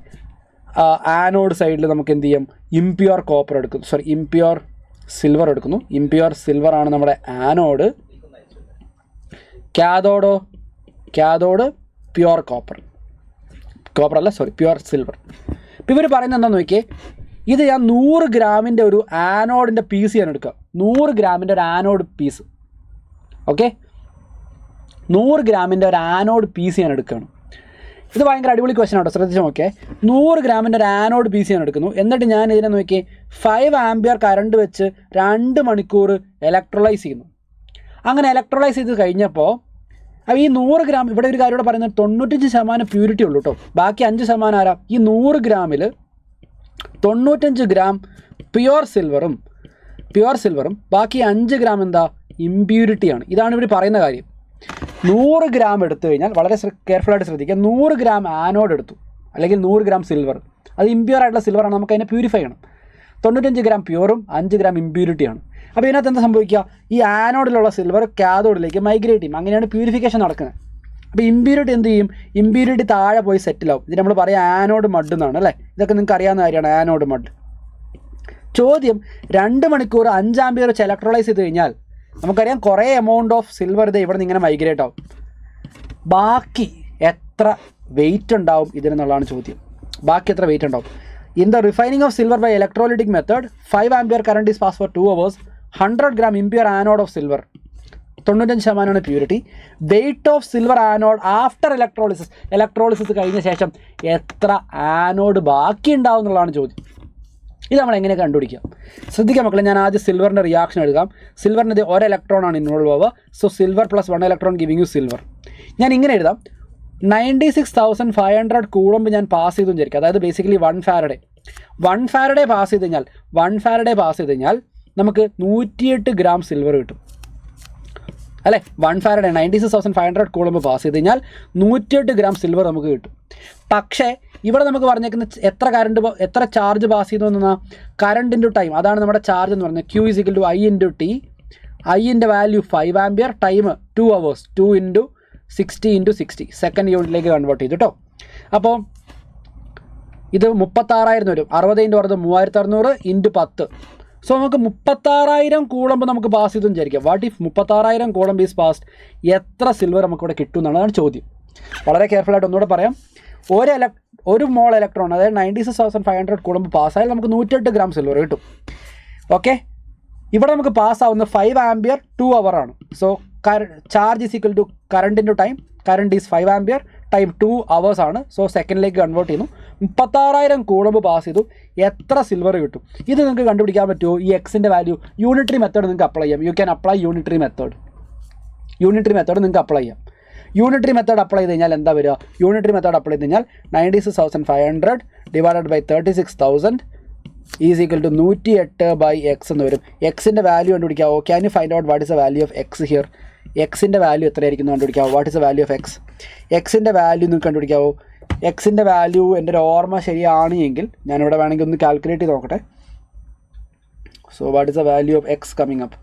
ആനോഡ് സൈഡിൽ നമുക്ക് എന്ത് ചെയ്യും? ഇംപ്യൂർ കോപ്പർ എടുക്കുന്നു, ഇംപ്യൂർ സിൽവർ എടുക്കുന്നു. ഇംപ്യൂർ സിൽവറാണ് നമ്മുടെ ആനോഡ്. ക്യാഥോഡ് പ്യുവർ കോപ്പർ അല്ല, പ്യുവർ സിൽവർ. ഇപ്പോൾ ഇവർ പറയുന്നത് എന്താണെന്ന് നോക്കിയേ, ഇത് ഞാൻ 100 ഗ്രാമിൻ്റെ ഒരു ആനോഡിൻ്റെ പീസ് ഞാൻ എടുക്കുക. 100 ഗ്രാമിൻ്റെ ഒരു ആനോഡ് പീസ്. ഓക്കെ, 100 ഗ്രാമിൻ്റെ ഒരു ആനോഡ് പീസ് ഞാൻ എടുക്കുകയാണ്. ഇത് ഭയങ്കര അടിപൊളി ക്വസ്റ്റൻ ആട്ടോ, ശ്രദ്ധിച്ച് നോക്കിയേ. 100 ഗ്രാമിൻ്റെ ഒരു ആനോഡ് പീസ് ഞാൻ എടുക്കുന്നു. എന്നിട്ട് ഞാൻ ഇതിനെ നോക്കി 5 ആംപിയർ കറണ്ട് വെച്ച് 2 മണിക്കൂർ ഇലക്ട്രോലൈസ് ചെയ്യുന്നു. അങ്ങനെ ഇലക്ട്രോലൈസ് ചെയ്ത് കഴിഞ്ഞപ്പോൾ അപ്പോൾ ഈ 100 ഗ്രാം, ഇവിടെ ഒരു കാര്യം ഇവിടെ പറയുന്നത് 95% പ്യൂരിറ്റി ഉള്ളൂ കേട്ടോ. ബാക്കി 5% ആരാ? ഈ 100 ഗ്രാമിൽ 95 ഗ്രാം പ്യുവർ സിൽവറും ബാക്കി 5 ഗ്രാം എന്താ? ഇമ്പ്യൂരിറ്റിയാണ്. ഇതാണ് ഇവർ പറയുന്ന കാര്യം. 100 ഗ്രാം എടുത്തു കഴിഞ്ഞാൽ വളരെ കെയർഫുള്ളായിട്ട് ശ്രദ്ധിക്കുക. 100 ഗ്രാം ആനോഡ് എടുത്തു, അല്ലെങ്കിൽ 100 ഗ്രാം സിൽവർ. അത് ഇമ്പ്യൂർ ആയിട്ടുള്ള സിൽവറാണ്, നമുക്ക് അതിനെ പ്യൂരിഫൈ ചെയ്യണം. 95 ഗ്രാം പ്യുവറും 5 ഗ്രാം ഇമ്പ്യൂരിറ്റിയാണ്. അപ്പോൾ ഇതിനകത്ത് എന്താ സംഭവിക്കുക? ഈ ആനോഡിലുള്ള സിൽവർ കാഥോഡിലേക്ക് മൈഗ്രേറ്റ് ചെയ്യും. അങ്ങനെയാണ് പ്യൂരിഫിക്കേഷൻ നടക്കുന്നത്. അപ്പോൾ ഇമ്പ്യൂരിറ്റി എന്ത് ചെയ്യും? ഇമ്പ്യൂരിറ്റി താഴെ പോയി സെറ്റിലാവും. ഇത് നമ്മൾ പറയാം ആനോഡ് മഡ് എന്നാണ്, അല്ലേ? ഇതൊക്കെ നിങ്ങൾക്ക് അറിയാവുന്ന കാര്യമാണ്, ആനോഡ് മഡ്. ചോദ്യം, 2 മണിക്കൂർ 5 ആംപിയർ വെച്ച് ഇലക്ട്രോലൈസ് ചെയ്ത് കഴിഞ്ഞാൽ നമുക്കറിയാം കുറേ എമൗണ്ട് ഓഫ് സിൽവർ ഇത് ഇവിടെ നിന്ന് ഇങ്ങനെ മൈഗ്രേറ്റ് ആവും. ബാക്കി എത്ര വെയിറ്റ് ഉണ്ടാവും ഇതിനെന്നുള്ളതാണ് ചോദ്യം. ബാക്കി എത്ര വെയിറ്റ് ഉണ്ടാവും? In the refining of silver by electrolytic method 5 ampere current is pass for 2 hours. 100 gram impure anode of silver, 95% purity. Weight of silver anode after electrolysis കഴിഞ്ഞ ശേഷം എത്ര ആനോഡ് ബാക്കി ഉണ്ടാവും എന്നുള്ളതാണ് ചോദ്യം. ഇത് നമ്മൾ എങ്ങനെ കണ്ടുപിടിക്കാം? ശ്രദ്ധിക്കാം മക്കളെ, ഞാൻ ആദ്യം സിൽവറിൻ്റെ റിയാക്ഷൻ എടുക്കാം. സിൽവറിൻ്റെ 1 ഇലക്ട്രോൺ ആണ് ഇൻവോൾവ് ആവുക. So silver plus 1 electron giving U silver. ഞാൻ ഇങ്ങനെ എഴുതാം, 96,500 കൂളംബ് ഞാൻ പാസ് ചെയ്തു വിചാരിക്കുക. അതായത് ബേസിക്കലി 1 ഫാരഡേ പാസ് ചെയ്ത് കഴിഞ്ഞാൽ നമുക്ക് 108 ഗ്രാം സിൽവർ കിട്ടും, അല്ലേ? 1 ഫാരഡേ 96,500 കൂളംബ് പാസ് ചെയ്ത് കഴിഞ്ഞാൽ 108 ഗ്രാം സിൽവർ നമുക്ക് കിട്ടും. പക്ഷേ ഇവിടെ നമുക്ക് പറഞ്ഞേക്കുന്ന എത്ര ചാർജ് പാസ് ചെയ്തു എന്നാൽ കറണ്ട് ഇൻറ്റു ടൈം, അതാണ് നമ്മുടെ ചാർജ് എന്ന് പറയുന്നത്. Q = I × T. ഐൻ്റെ value 5 ampere, time 2 hours, 2 × 60 × 60 second യൂണിറ്റിലേക്ക് കൺവേർട്ട് ചെയ്തു കേട്ടോ. അപ്പോൾ ഇത് 36,000 വരും. 60 × 60 3600 × 10. സോ നമുക്ക് 36,000 കൂളംബ് നമുക്ക് പാസ് ചെയ്തു വിചാരിക്കാം. What if 36,000 Coulomb is passed? എത്ര സിൽവർ നമുക്കിവിടെ കിട്ടും എന്നുള്ളതാണ് ചോദ്യം. വളരെ കെയർഫുള്ളായിട്ട് ഒന്നുകൂടെ പറയാം. ഒരു മോൾ ഇലക്ട്രോൺ, അതായത് 96,500 കൂളംബ് പാസ്സായാൽ നമുക്ക് 108 ഗ്രാം സിൽവർ കിട്ടും. ഓക്കെ, ഇവിടെ നമുക്ക് പാസ്സാവുന്ന 5 ആംപിയർ 2 hour ആണ്. So charge is equal to current into time. Current is 5 ampere, time 2 hours ആണ്. സോ സെക്കൻഡിലേക്ക് കൺവേർട്ട് ചെയ്യുന്നു. 36,000 കൂളംബ് പാസ് ചെയ്തു, എത്ര സിൽവർ കിട്ടും? ഇത് നിങ്ങൾക്ക് കണ്ടുപിടിക്കാൻ പറ്റുമോ? ഈ എക്സിൻ്റെ വാല്യൂ യൂണിറ്ററി മെത്തേഡ് നിങ്ങൾക്ക് അപ്ലൈ ചെയ്യാം. You can apply unitary method നിങ്ങൾക്ക് അപ്ലൈ ചെയ്യാം. യൂണിറ്ററി മെത്തേഡ് അപ്ലൈ ചെയ്ത് കഴിഞ്ഞാൽ എന്താ വരിക? യൂണിറ്ററി മെത്തേഡ് അപ്ലൈ ചെയ്ത് കഴിഞ്ഞാൽ 96,500 divided by 36,000 is equal to 108/x എന്ന് വരും. എക്സിൻ്റെ വാല്യൂ കണ്ടുപിടിക്കാവോ? Can you find out what is the value of X here? എക്സിൻ്റെ വാല്യൂ എത്രയായിരിക്കും കണ്ടുപിടിക്കാവോ? What is the value of X? എക്സിൻ്റെ വാല്യൂ നിങ്ങൾക്ക് കണ്ടുപിടിക്കാവോ? എക്സിൻ്റെ വാല്യൂ എൻ്റെ ഒരു ഓർമ്മ ശരിയാണ് എങ്കിൽ ഞാനിവിടെ വേണമെങ്കിൽ ഒന്ന് കാൽക്കുലേറ്റ് ചെയ്ത് നോക്കട്ടെ. So what is the value of X coming up?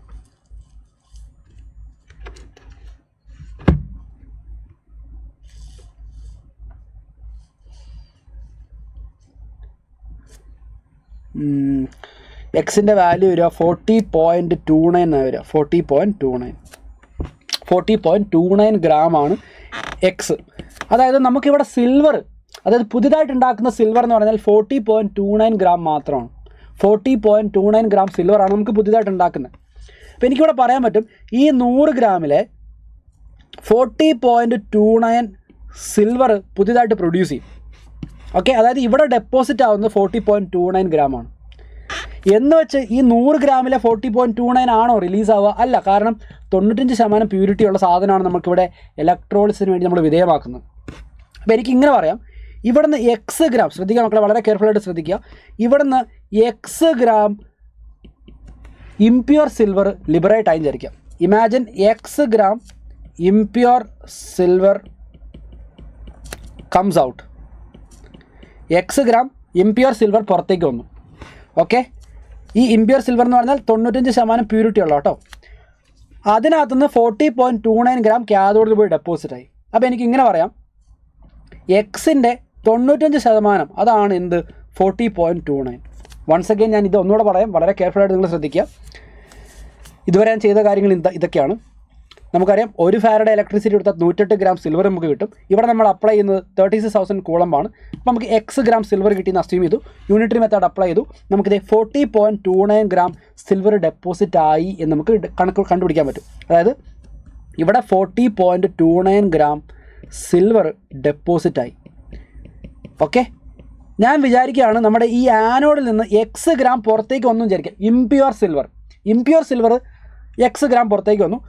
എക്സിൻ്റെ വാല്യൂ വരിക 40.29 എന്നാണ് വരിക. 40.29 ഗ്രാമാണ് എക്സ്. അതായത് നമുക്കിവിടെ സിൽവർ, അതായത് പുതിയതായിട്ട് ഉണ്ടാക്കുന്ന സിൽവർ എന്ന് പറഞ്ഞാൽ 40.29 ഗ്രാം മാത്രമാണ്. 40.29 ഗ്രാം സിൽവറാണ് നമുക്ക് പുതിയതായിട്ട് ഉണ്ടാക്കുന്നത്. അപ്പോൾ എനിക്കിവിടെ പറയാൻ പറ്റും ഈ 100 ഗ്രാമിലെ 40.29 സിൽവർ പുതിയതായിട്ട് പ്രൊഡ്യൂസ് ചെയ്യും. ഓക്കെ, അതായത് ഇവിടെ ഡെപ്പോസിറ്റ് ആവുന്നത് 40.29 ഗ്രാമാണ്. എന്ന് വെച്ച് ഈ 100 ഗ്രാമിലെ 40.29 ആണോ റിലീസ് ആവുക? അല്ല. കാരണം 95% പ്യൂരിറ്റി ഉള്ള സാധനമാണ് നമുക്കിവിടെ ഇലക്ട്രോളിസിന് വേണ്ടി നമ്മൾ വിധേയമാക്കുന്നത്. അപ്പോൾ എനിക്കിങ്ങനെ പറയാം, ഇവിടുന്ന് എക്സ് ഗ്രാം, ശ്രദ്ധിക്കുക മക്കളെ, വളരെ കെയർഫുള്ളായിട്ട് ശ്രദ്ധിക്കുക, ഇവിടുന്ന് X gram impure silver liberate ആയി വിചാരിക്കാം. Imagine X gram impure silver comes out. X gram impure silver പുറത്തേക്ക് വന്നു. ഓക്കെ, ഈ ഇംപ്യൂർ സിൽവർ എന്ന് പറഞ്ഞാൽ 95% പ്യൂരിറ്റി ഉള്ള കേട്ടോ. അതിനകത്തുനിന്ന് 40.29 ഗ്രാം കാഥോഡിൽ പോയി ഡെപ്പോസിറ്റായി. അപ്പോൾ എനിക്ക് ഇങ്ങനെ പറയാം, എക്സിൻ്റെ 95% അതാണ് എന്ത് 40.29. വൺസ് അഗെയിൻ ഞാൻ ഇത് ഒന്നുകൂടെ പറയാം, വളരെ കെയർഫുള്ളായിട്ട് നിങ്ങൾ ശ്രദ്ധിക്കുക. ഇതുവരെ ഞാൻ ചെയ്ത കാര്യങ്ങൾ ഇതൊക്കെയാണ്. നമുക്കറിയാം 1 ഫാരഡേ ഇലക്ട്രിസിറ്റി എടുത്താൽ 108 ഗ്രാം സിൽവർ നമുക്ക് കിട്ടും. ഇവിടെ നമ്മൾ അപ്ലൈ ചെയ്യുന്നത് 36,000 കൂളമ്പാണ്. അപ്പോൾ നമുക്ക് എക്സ് ഗ്രാം സിൽവർ കിട്ടിയെന്ന് അസ്യൂം ചെയ്തു, യൂണിറ്ററി മെത്തേഡ് അപ്ലൈ ചെയ്തു, നമുക്കിത് 40.29 ഗ്രാം സിൽവർ ഡെപ്പോസിറ്റ് ആയി എന്ന് നമുക്ക് കണ്ടുപിടിക്കാൻ പറ്റും. അതായത് ഇവിടെ 40.29 ഗ്രാം സിൽവർ ഡെപ്പോസിറ്റായി. ഓക്കെ, ഞാൻ വിചാരിക്കുകയാണ് നമ്മുടെ ഈ ആനോഡിൽ നിന്ന് എക്സ് ഗ്രാം പുറത്തേക്ക് വന്നു വിചാരിക്കുക. ഇംപ്യൂർ സിൽവർ എക്സ് ഗ്രാം പുറത്തേക്ക് വന്നു.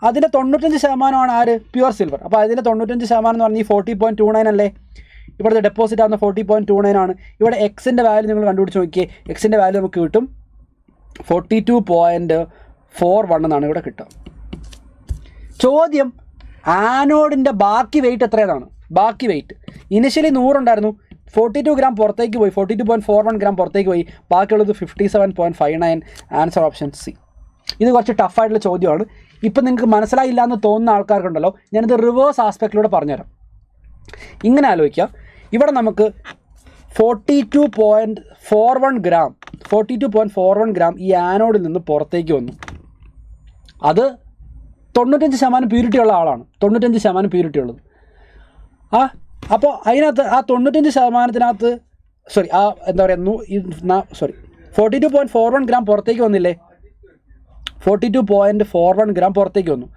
അതിൻ്റെ 95% ആര്? Pure silver. അപ്പോൾ അതിൻ്റെ 95% എന്ന് പറഞ്ഞാൽ ഈ 40.29 അല്ലേ? ഇവിടുത്തെ ഡെപ്പോസിറ്റ് ആകുന്ന 40.29 ആണ്. ഇവിടെ എക്സിൻ്റെ വാല്യൂ നിങ്ങൾ കണ്ടുപിടിച്ച് നോക്കിയേ. എക്സിൻ്റെ വാല്യൂ നമുക്ക് കിട്ടും 42.41 എന്നാണ് ഇവിടെ കിട്ടുക. ചോദ്യം, ആനോഡിൻ്റെ ബാക്കി വെയിറ്റ് എത്രയാണ്? ബാക്കി വെയിറ്റ് ഇനിഷ്യലി 100 ഉണ്ടായിരുന്നു, 42 ഗ്രാം പുറത്തേക്ക് പോയി, 42.41 ഗ്രാം പുറത്തേക്ക് പോയി, ബാക്കിയുള്ളത് 57.59. Answer option C. ഇത് കുറച്ച് ടഫായിട്ടുള്ള ചോദ്യമാണ്. ഇപ്പം നിങ്ങൾക്ക് മനസ്സിലായില്ല എന്ന് തോന്നുന്ന ആൾക്കാർക്കുണ്ടല്ലോ, ഞാനിത് റിവേഴ്സ് ആസ്പെക്റ്റിലൂടെ പറഞ്ഞുതരാം. ഇങ്ങനെ ആലോചിക്കുക, ഇവിടെ നമുക്ക് 42.41 ഗ്രാം ഈ ആനോഡിൽ നിന്ന് പുറത്തേക്ക് വന്നു. അത് 95% പ്യൂരിറ്റി ഉള്ള ആളാണ്, 95% പ്യൂരിറ്റി ഉള്ളത്. അപ്പോൾ അതിനകത്ത് ആ 95%-ത്തിനകത്ത് ആ എന്താ പറയുക 42.41 ഗ്രാം പുറത്തേക്ക് വന്നില്ലേ? 42.41 ഗ്രാം പുറത്തേക്ക് വന്നു.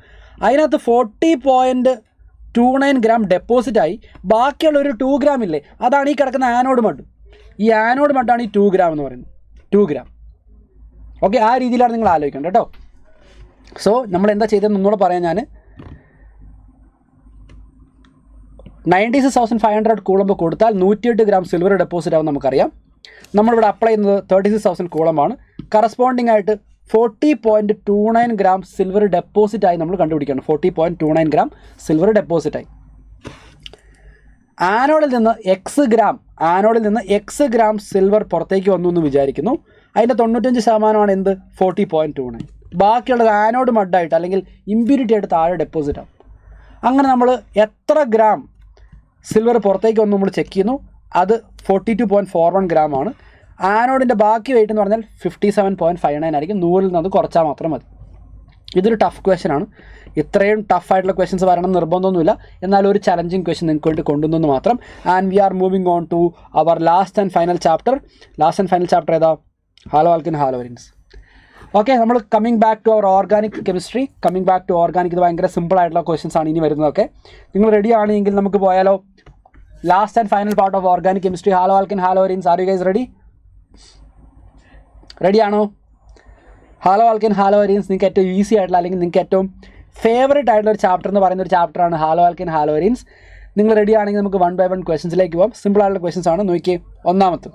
അതിനകത്ത് 40.29 ഗ്രാം ഡെപ്പോസിറ്റായി. ബാക്കിയുള്ള ഒരു 2 ഗ്രാം ഇല്ലേ, അതാണ് ഈ കിടക്കുന്ന ആനോഡ് മഡ്. ഈ ആനോഡ് മഡാണ് ഈ 2 ഗ്രാം എന്ന് പറയുന്നത്. 2 ഗ്രാം. ഓക്കെ, ആ രീതിയിലാണ് നിങ്ങൾ ആലോചിക്കേണ്ടത് കേട്ടോ. സോ നമ്മൾ എന്താ ചെയ്തതെന്ന് ഒന്നുകൂടെ പറയാം. ഞാൻ 96,500 കൂളമ്പ് കൊടുത്താൽ 108 ഗ്രാം സിൽവർ ഡെപ്പോസിറ്റ് ആവും നമുക്കറിയാം. നമ്മളിവിടെ അപ്ലൈ ചെയ്യുന്നത് 36,000 കൂളമ്പാണ്. കറസ്പോണ്ടിങ് ആയിട്ട് 40.29 ഗ്രാം സിൽവർ ഡെപ്പോസിറ്റായി നമ്മൾ കണ്ടുപിടിക്കണം. 40.29 ഗ്രാം സിൽവർ ഡെപ്പോസിറ്റായി. ആനോഡിൽ നിന്ന് എക്സ് ഗ്രാം സിൽവർ പുറത്തേക്ക് വന്നു എന്ന് വിചാരിക്കുന്നു. അതിൻ്റെ 95% എന്ത്? 40.29. ബാക്കിയുള്ളത് ആനോഡ് മഡായിട്ട് അല്ലെങ്കിൽ ഇമ്പ്യൂരിറ്റി ആയിട്ട് താഴെ ഡെപ്പോസിറ്റ് ആവും. അങ്ങനെ നമ്മൾ എത്ര ഗ്രാം സിൽവർ പുറത്തേക്ക് വന്നു നമ്മൾ ചെക്ക് ചെയ്യുന്നു. അത് 42.41 ഗ്രാം ആണ്. ആനോഡിൻ്റെ ബാക്കി വെയിറ്റ് എന്ന് പറഞ്ഞാൽ 57.59 ആയിരിക്കും. 100-ൽ നിന്ന് അത് കുറച്ചാൽ മാത്രം മതി. ഇതൊരു ടഫ് ക്വസ്റ്റ്യൻ ആണ്. ഇത്രയും ടഫായിട്ടുള്ള ക്വസ്റ്റ്യൻസ് വരണം നിർബന്ധമൊന്നുമില്ല, എന്നാൽ ഒരു ചലഞ്ചിങ് ക്വസ്റ്റ്യൻ നിങ്ങൾക്ക് വേണ്ടി കൊണ്ടുവന്നു മാത്രം. And we are moving on to our last and final chapter ഏതാ? Haloalkanes haloarenes. ഓക്കെ, നമ്മൾ coming back to our organic chemistry. ഇത് ഭയങ്കര സിമ്പിൾ ആയിട്ടുള്ള ക്വസ്റ്റ്യൻസ് ആണ് ഇനി വരുന്നതൊക്കെ. നിങ്ങൾ റെഡി ആണെങ്കിൽ നമുക്ക് പോയാലോ? Last and final part of organic chemistry. Haloalkanes haloarenes, are you guys റെഡിയാണോ? ഹാലോ ആൽക്കിൻ ഹാലോവരിൻസ് നിങ്ങൾക്ക് ഏറ്റവും ഈസി ആയിട്ടുള്ള അല്ലെങ്കിൽ നിങ്ങൾക്ക് ഏറ്റവും ഫേവറേറ്റ് ആയിട്ടുള്ള ഒരു ചാപ്റ്റർ എന്ന് പറയുന്ന ഒരു ചാപ്റ്ററാണ് ഹാലോ ആൽക്കിൻ ഹാലോവരിൻസ്. നിങ്ങൾ റെഡി ആണെങ്കിൽ നമുക്ക് 1 by 1 ക്വസ്റ്റ്യൻസിലേക്ക് പോകാം. സിമ്പിൾ ആയിട്ടുള്ള ക്വസ്റ്റ്യൻസ് ആണ്. നോക്കിയേ, ഒന്നാമത്തെ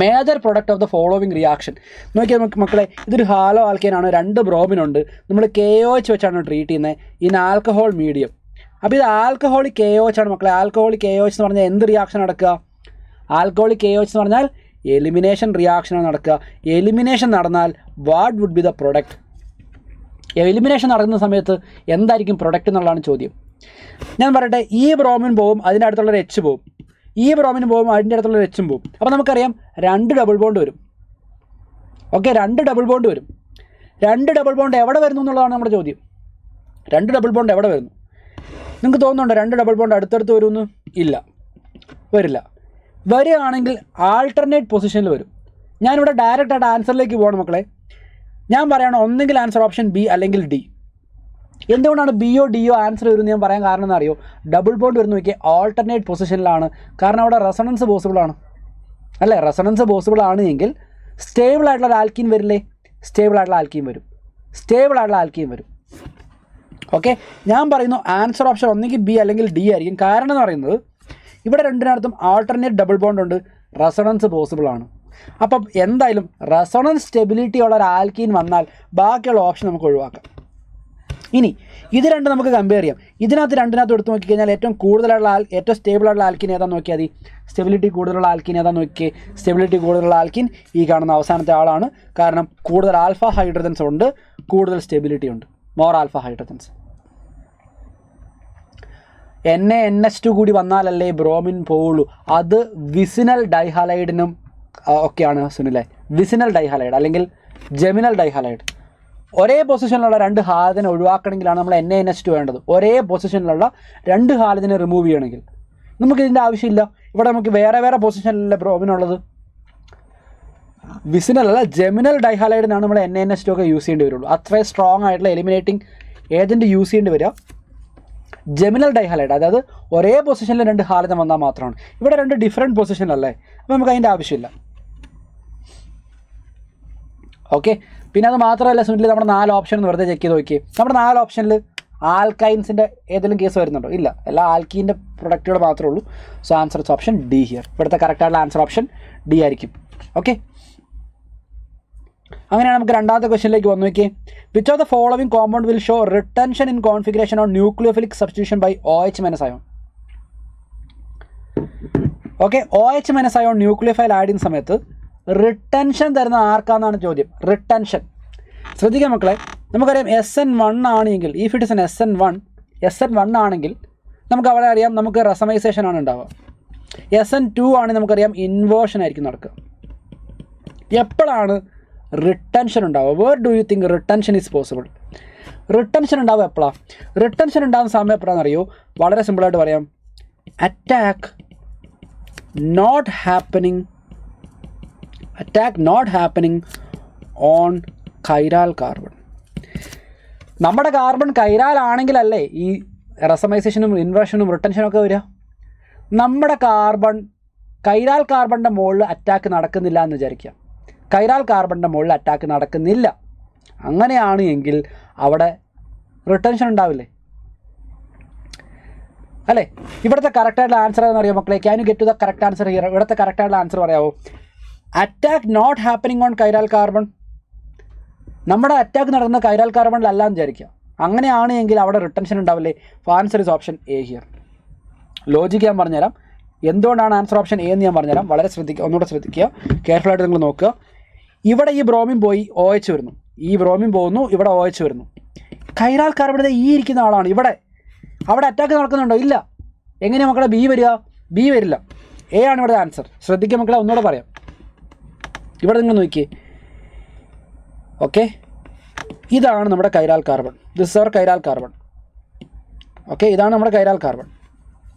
major product of the following reaction. നോക്കിയാൽ നമുക്ക് മക്കളെ, ഇതൊരു ഹാലോ ആൽക്കേനാണ്, 2 ബ്രോമിനുണ്ട്. നമ്മൾ KOH വെച്ചാണ് ട്രീറ്റ് ചെയ്യുന്നത് ഇൻ ആൽക്കഹോൾ മീഡിയം. അപ്പോൾ ഇത് ആൽക്കഹോളിക് KOH ആണ് മക്കളെ. ആൽക്കഹോളിക് KOH എന്ന് പറഞ്ഞാൽ എന്ത് റിയാക്ഷൻ നടക്കുക? ആൽക്കഹോളിക് KOH എന്ന് പറഞ്ഞാൽ എലിമിനേഷൻ റിയാക്ഷനാണ് നടക്കുക. എലിമിനേഷൻ നടന്നാൽ what would be the product? Elimination നടക്കുന്ന സമയത്ത് എന്തായിരിക്കും പ്രൊഡക്റ്റ് എന്നുള്ളതാണ് ചോദ്യം. ഞാൻ പറയട്ടെ, ഈ ബ്രോമിൻ പോവും, അതിൻ്റെ അടുത്തുള്ളൊരു H പോവും, ഈ ബ്രോമിൻ പോവും, അതിൻ്റെ അടുത്തുള്ളൊരു Hഉം പോവും. അപ്പോൾ നമുക്കറിയാം 2 ഡബിൾ ബോണ്ട് വരും. ഓക്കെ, 2 ഡബിൾ ബോണ്ട് വരും. 2 ഡബിൾ ബോണ്ട് എവിടെ വരുന്നു എന്നുള്ളതാണ് നമ്മുടെ ചോദ്യം. 2 ഡബിൾ ബോണ്ട് എവിടെ വരുന്നു? നിങ്ങൾക്ക് തോന്നുന്നുണ്ടോ 2 ഡബിൾ ബോണ്ട് അടുത്തടുത്ത് വരുമെന്ന്? ഇല്ല, വരില്ല. വരികയാണെങ്കിൽ ആൾട്ടർനേറ്റ് പൊസിഷനിൽ വരും. ഞാനിവിടെ ഡയറക്റ്റായിട്ട് ആൻസറിലേക്ക് പോകണം മക്കളെ. ഞാൻ പറയുകയാണ് ഒന്നെങ്കിൽ ആൻസർ ഓപ്ഷൻ ബി അല്ലെങ്കിൽ ഡി. എന്തുകൊണ്ടാണ് ബിയോ ഡിയോ ആൻസർ വരുന്നത് ഞാൻ പറയാൻ കാരണം എന്ന് അറിയോ? ഡബിൾ ബോണ്ട് വരുന്ന നോക്കിയാൽ ആൾട്ടർനേറ്റ് പൊസിഷനിലാണ്. കാരണം അവിടെ റെസണൻസ് പോസിബിൾ ആണ് അല്ലേ? റെസണൻസ് പോസിബിൾ ആണ് എങ്കിൽ സ്റ്റേബിൾ ആയിട്ടുള്ള ഒരു ആൽക്കീൻ വരില്ലേ? സ്റ്റേബിൾ ആയിട്ടുള്ള ആൽക്കീൻ വരും. സ്റ്റേബിൾ ആയിട്ടുള്ള ആൽക്കീൻ വരും. ഓക്കെ, ഞാൻ പറയുന്നു ആൻസർ ഓപ്ഷൻ ഒന്നെങ്കിൽ ബി അല്ലെങ്കിൽ ഡി ആയിരിക്കും. കാരണം എന്ന് പറയുന്നത് ഇവിടെ രണ്ടിനകത്തും ആൾട്ടർനേറ്റ് ഡബിൾ ബോണ്ട് ഉണ്ട്, റെസണൻസ് പോസിബിൾ ആണ്. അപ്പം എന്തായാലും റെസണൻസ് സ്റ്റെബിലിറ്റി ഉള്ള ഒരു ആൽക്കീൻ വന്നാൽ ബാക്കിയുള്ള ഓപ്ഷൻ നമുക്ക് ഒഴിവാക്കാം. ഇനി ഇത് രണ്ടും നമുക്ക് കമ്പയർ ചെയ്യാം. രണ്ടിനകത്ത് എടുത്ത് നോക്കിക്കഴിഞ്ഞാൽ ഏറ്റവും കൂടുതലുള്ള ഏറ്റവും സ്റ്റേബിൾ ആയിട്ടുള്ള ആൽക്കിൻ ഏതാണെന്ന് നോക്കിയാൽ മതി. സ്റ്റെബിലിറ്റി കൂടുതലുള്ള ആൽക്കിൻ ഏതാണെന്ന് നോക്കിയേ. സ്റ്റെബിലിറ്റി കൂടുതലുള്ള ആൽക്കിൻ ഈ കാണുന്ന അവസാനത്തെ ആളാണ്. കാരണം കൂടുതൽ ആൽഫ ഹൈഡ്രജൻസ് ഉണ്ട്, കൂടുതൽ സ്റ്റെബിലിറ്റി ഉണ്ട്, മോർ ആൽഫ ഹൈഡ്രജൻസ്. NaNH2 കൂടി വന്നാലല്ലേ ബ്രോമിൻ പോവുള്ളൂ. അത് വിസിനൽ ഡൈഹാലൈഡിനും ഒക്കെയാണ് സുനിലെ. വിസിനൽ ഡൈഹാലൈഡ് അല്ലെങ്കിൽ ജെമിനൽ ഡൈഹാലൈഡ്. ഒരേ പൊസിഷനിലുള്ള 2 ഹാലജനെ ഒഴിവാക്കണമെങ്കിലാണ് നമ്മൾ NaNH2 വേണ്ടത്. ഒരേ പൊസിഷനിലുള്ള 2 ഹാലജനെ റിമൂവ് ചെയ്യണമെങ്കിൽ നമുക്കിതിൻ്റെ ആവശ്യമില്ല. ഇവിടെ നമുക്ക് വേറെ വേറെ പൊസിഷനിലല്ലേ ബ്രോമിനുള്ളത്. വിസിനൽ അല്ല ജെമിനൽ ഡൈഹാലൈഡിനാണ് നമ്മൾ NaNH2 ഒക്കെ യൂസ് ചെയ്യേണ്ടി വരുള്ളൂ. അത്രയും സ്ട്രോങ് ആയിട്ടുള്ള എലിമിനേറ്റിംഗ് ഏജൻറ്റ് യൂസ് ചെയ്യേണ്ടി വരിക ജെമിനൽ ഡൈഹാലൈഡ്. അതായത് ഒരേ പൊസിഷനിൽ 2 ഹാലജൻ വന്നാൽ മാത്രമാണ്. ഇവിടെ 2 ഡിഫറെൻറ്റ് പൊസിഷനല്ലേ, അപ്പോൾ നമുക്ക് അതിൻ്റെ ആവശ്യമില്ല. ഓക്കെ, പിന്നെ അത് മാത്രമല്ല സുനിൽ, നമ്മുടെ 4 ഓപ്ഷൻ ഒന്ന് വെറുതെ ചെക്ക് ചെയ്ത് നോക്കിയേ. നമ്മുടെ 4 ഓപ്ഷനിൽ ആൽക്കൈൻസിൻ്റെ ഏതെങ്കിലും കേസ് വരുന്നുണ്ടോ? ഇല്ല, എല്ലാ ആൽക്കീൻ്റെ പ്രൊഡക്റ്റുകൾ മാത്രമേ ഉള്ളൂ. So answer is option D here. ഇവിടുത്തെ കറക്റ്റായിട്ടുള്ള ആൻസർ ഓപ്ഷൻ ഡി ആയിരിക്കും. ഓക്കെ, അങ്ങനെയാണ് നമുക്ക് രണ്ടാമത്തെ ക്വസ്റ്റ്യനിലേക്ക് വന്നു നോക്കിയേ. Which of the following compound will show retention in configuration on nucleophilic substitution by OH - ion? Okay, OH - ion nucleophile add ചെയ്യുന്ന സമയത്ത് റിട്ടൻഷൻ തരുന്ന ആർക്കാന്നാണ് ചോദ്യം. റിട്ടൻഷൻ ശ്രദ്ധിക്കാം മക്കളെ. നമുക്കറിയാം SN1 ആണെങ്കിൽ, ഈ ഇറ്റ് ഇസ് SN1 ആണെങ്കിൽ നമുക്ക് അവിടെ അറിയാം നമുക്ക് റെസമൈസേഷൻ ആണ് ഉണ്ടാവുക. SN2 ആണെങ്കിൽ നമുക്കറിയാം ഇൻവേർഷൻ ആയിരിക്കും നടക്കുക. എപ്പോഴാണ് റിട്ടൻഷൻ ഉണ്ടാവുക? Where do you think retention is possible? Retention ഉണ്ടാവുക എപ്പോഴാണ്? റിട്ടൻഷൻ ഉണ്ടാകുന്ന സമയം എപ്പോഴാണെന്ന് അറിയോ? വളരെ സിമ്പിളായിട്ട് പറയാം. Attack not happening on chiral carbon. നമ്മുടെ കാർബൺ കൈരാലാണെങ്കിലല്ലേ ഈ റെസമൈസേഷനും ഇൻവേർഷനും റിട്ടൻഷനും ഒക്കെ വരിക. നമ്മുടെ കൈരാൽ കാർബണിൻ്റെ മുകളിൽ അറ്റാക്ക് നടക്കുന്നില്ല എന്ന് വിചാരിക്കുക. കൈരാൽ കാർബണിൻ്റെ മുകളിൽ അറ്റാക്ക് നടക്കുന്നില്ല. അങ്ങനെയാണ് എങ്കിൽ അവിടെ റിട്ടൻഷൻ ഉണ്ടാവില്ലേ അല്ലേ? ഇവിടുത്തെ കറക്റ്റായിട്ടുള്ള ആൻസർ എന്ന് അറിയാമോ മക്കളെ? Can you get to the correct answer here? ഇവിടുത്തെ കറക്റ്റായിട്ടുള്ള ആൻസർ പറയാമോ? Attack not happening on chiral carbon. നമ്മുടെ അറ്റാക്ക് നടക്കുന്ന കൈരാൽ കാർബണിലല്ല എന്ന് വിചാരിക്കുക. അങ്ങനെയാണ് എങ്കിൽ അവിടെ റിട്ടൻഷൻ ഉണ്ടാവില്ലേ? Answer is option A here. Logic ഞാൻ പറഞ്ഞുതരാം. എന്തുകൊണ്ടാണ് ആൻസർ ഓപ്ഷൻ എ എന്ന് ഞാൻ പറഞ്ഞുതരാം. വളരെ ഒന്നുകൂടെ ശ്രദ്ധിക്കുക, കെയർഫുള്ളായിട്ട് നിങ്ങൾ നോക്കുക. ഇവിടെ ഈ ബ്രോമിൻ പോയി OH വരുന്നു, ഈ ബ്രോമിൻ പോകുന്നു, ഇവിടെ OH വരുന്നു. കൈരാൽ കാർബണിൽ ഈ ഇരിക്കുന്ന ആളാണ്. അവിടെ അറ്റാക്ക് നടക്കുന്നുണ്ടോ? ഇല്ല. എങ്ങനെയാണ് മക്കളെ ബി വരിക? ബി വരില്ല, എ ആണ് ഇവിടെ ആൻസർ. ശ്രദ്ധിക്കുക മക്കളെ, ഒന്നുകൂടെ പറയാം. ഇവിടെ നിങ്ങൾ നോക്കിയേ. ഓക്കെ, ഇതാണ് നമ്മുടെ chiral carbon. This are chiral carbon. Okay, ഇതാണ് നമ്മുടെ കൈരാൽ കാർബൺ.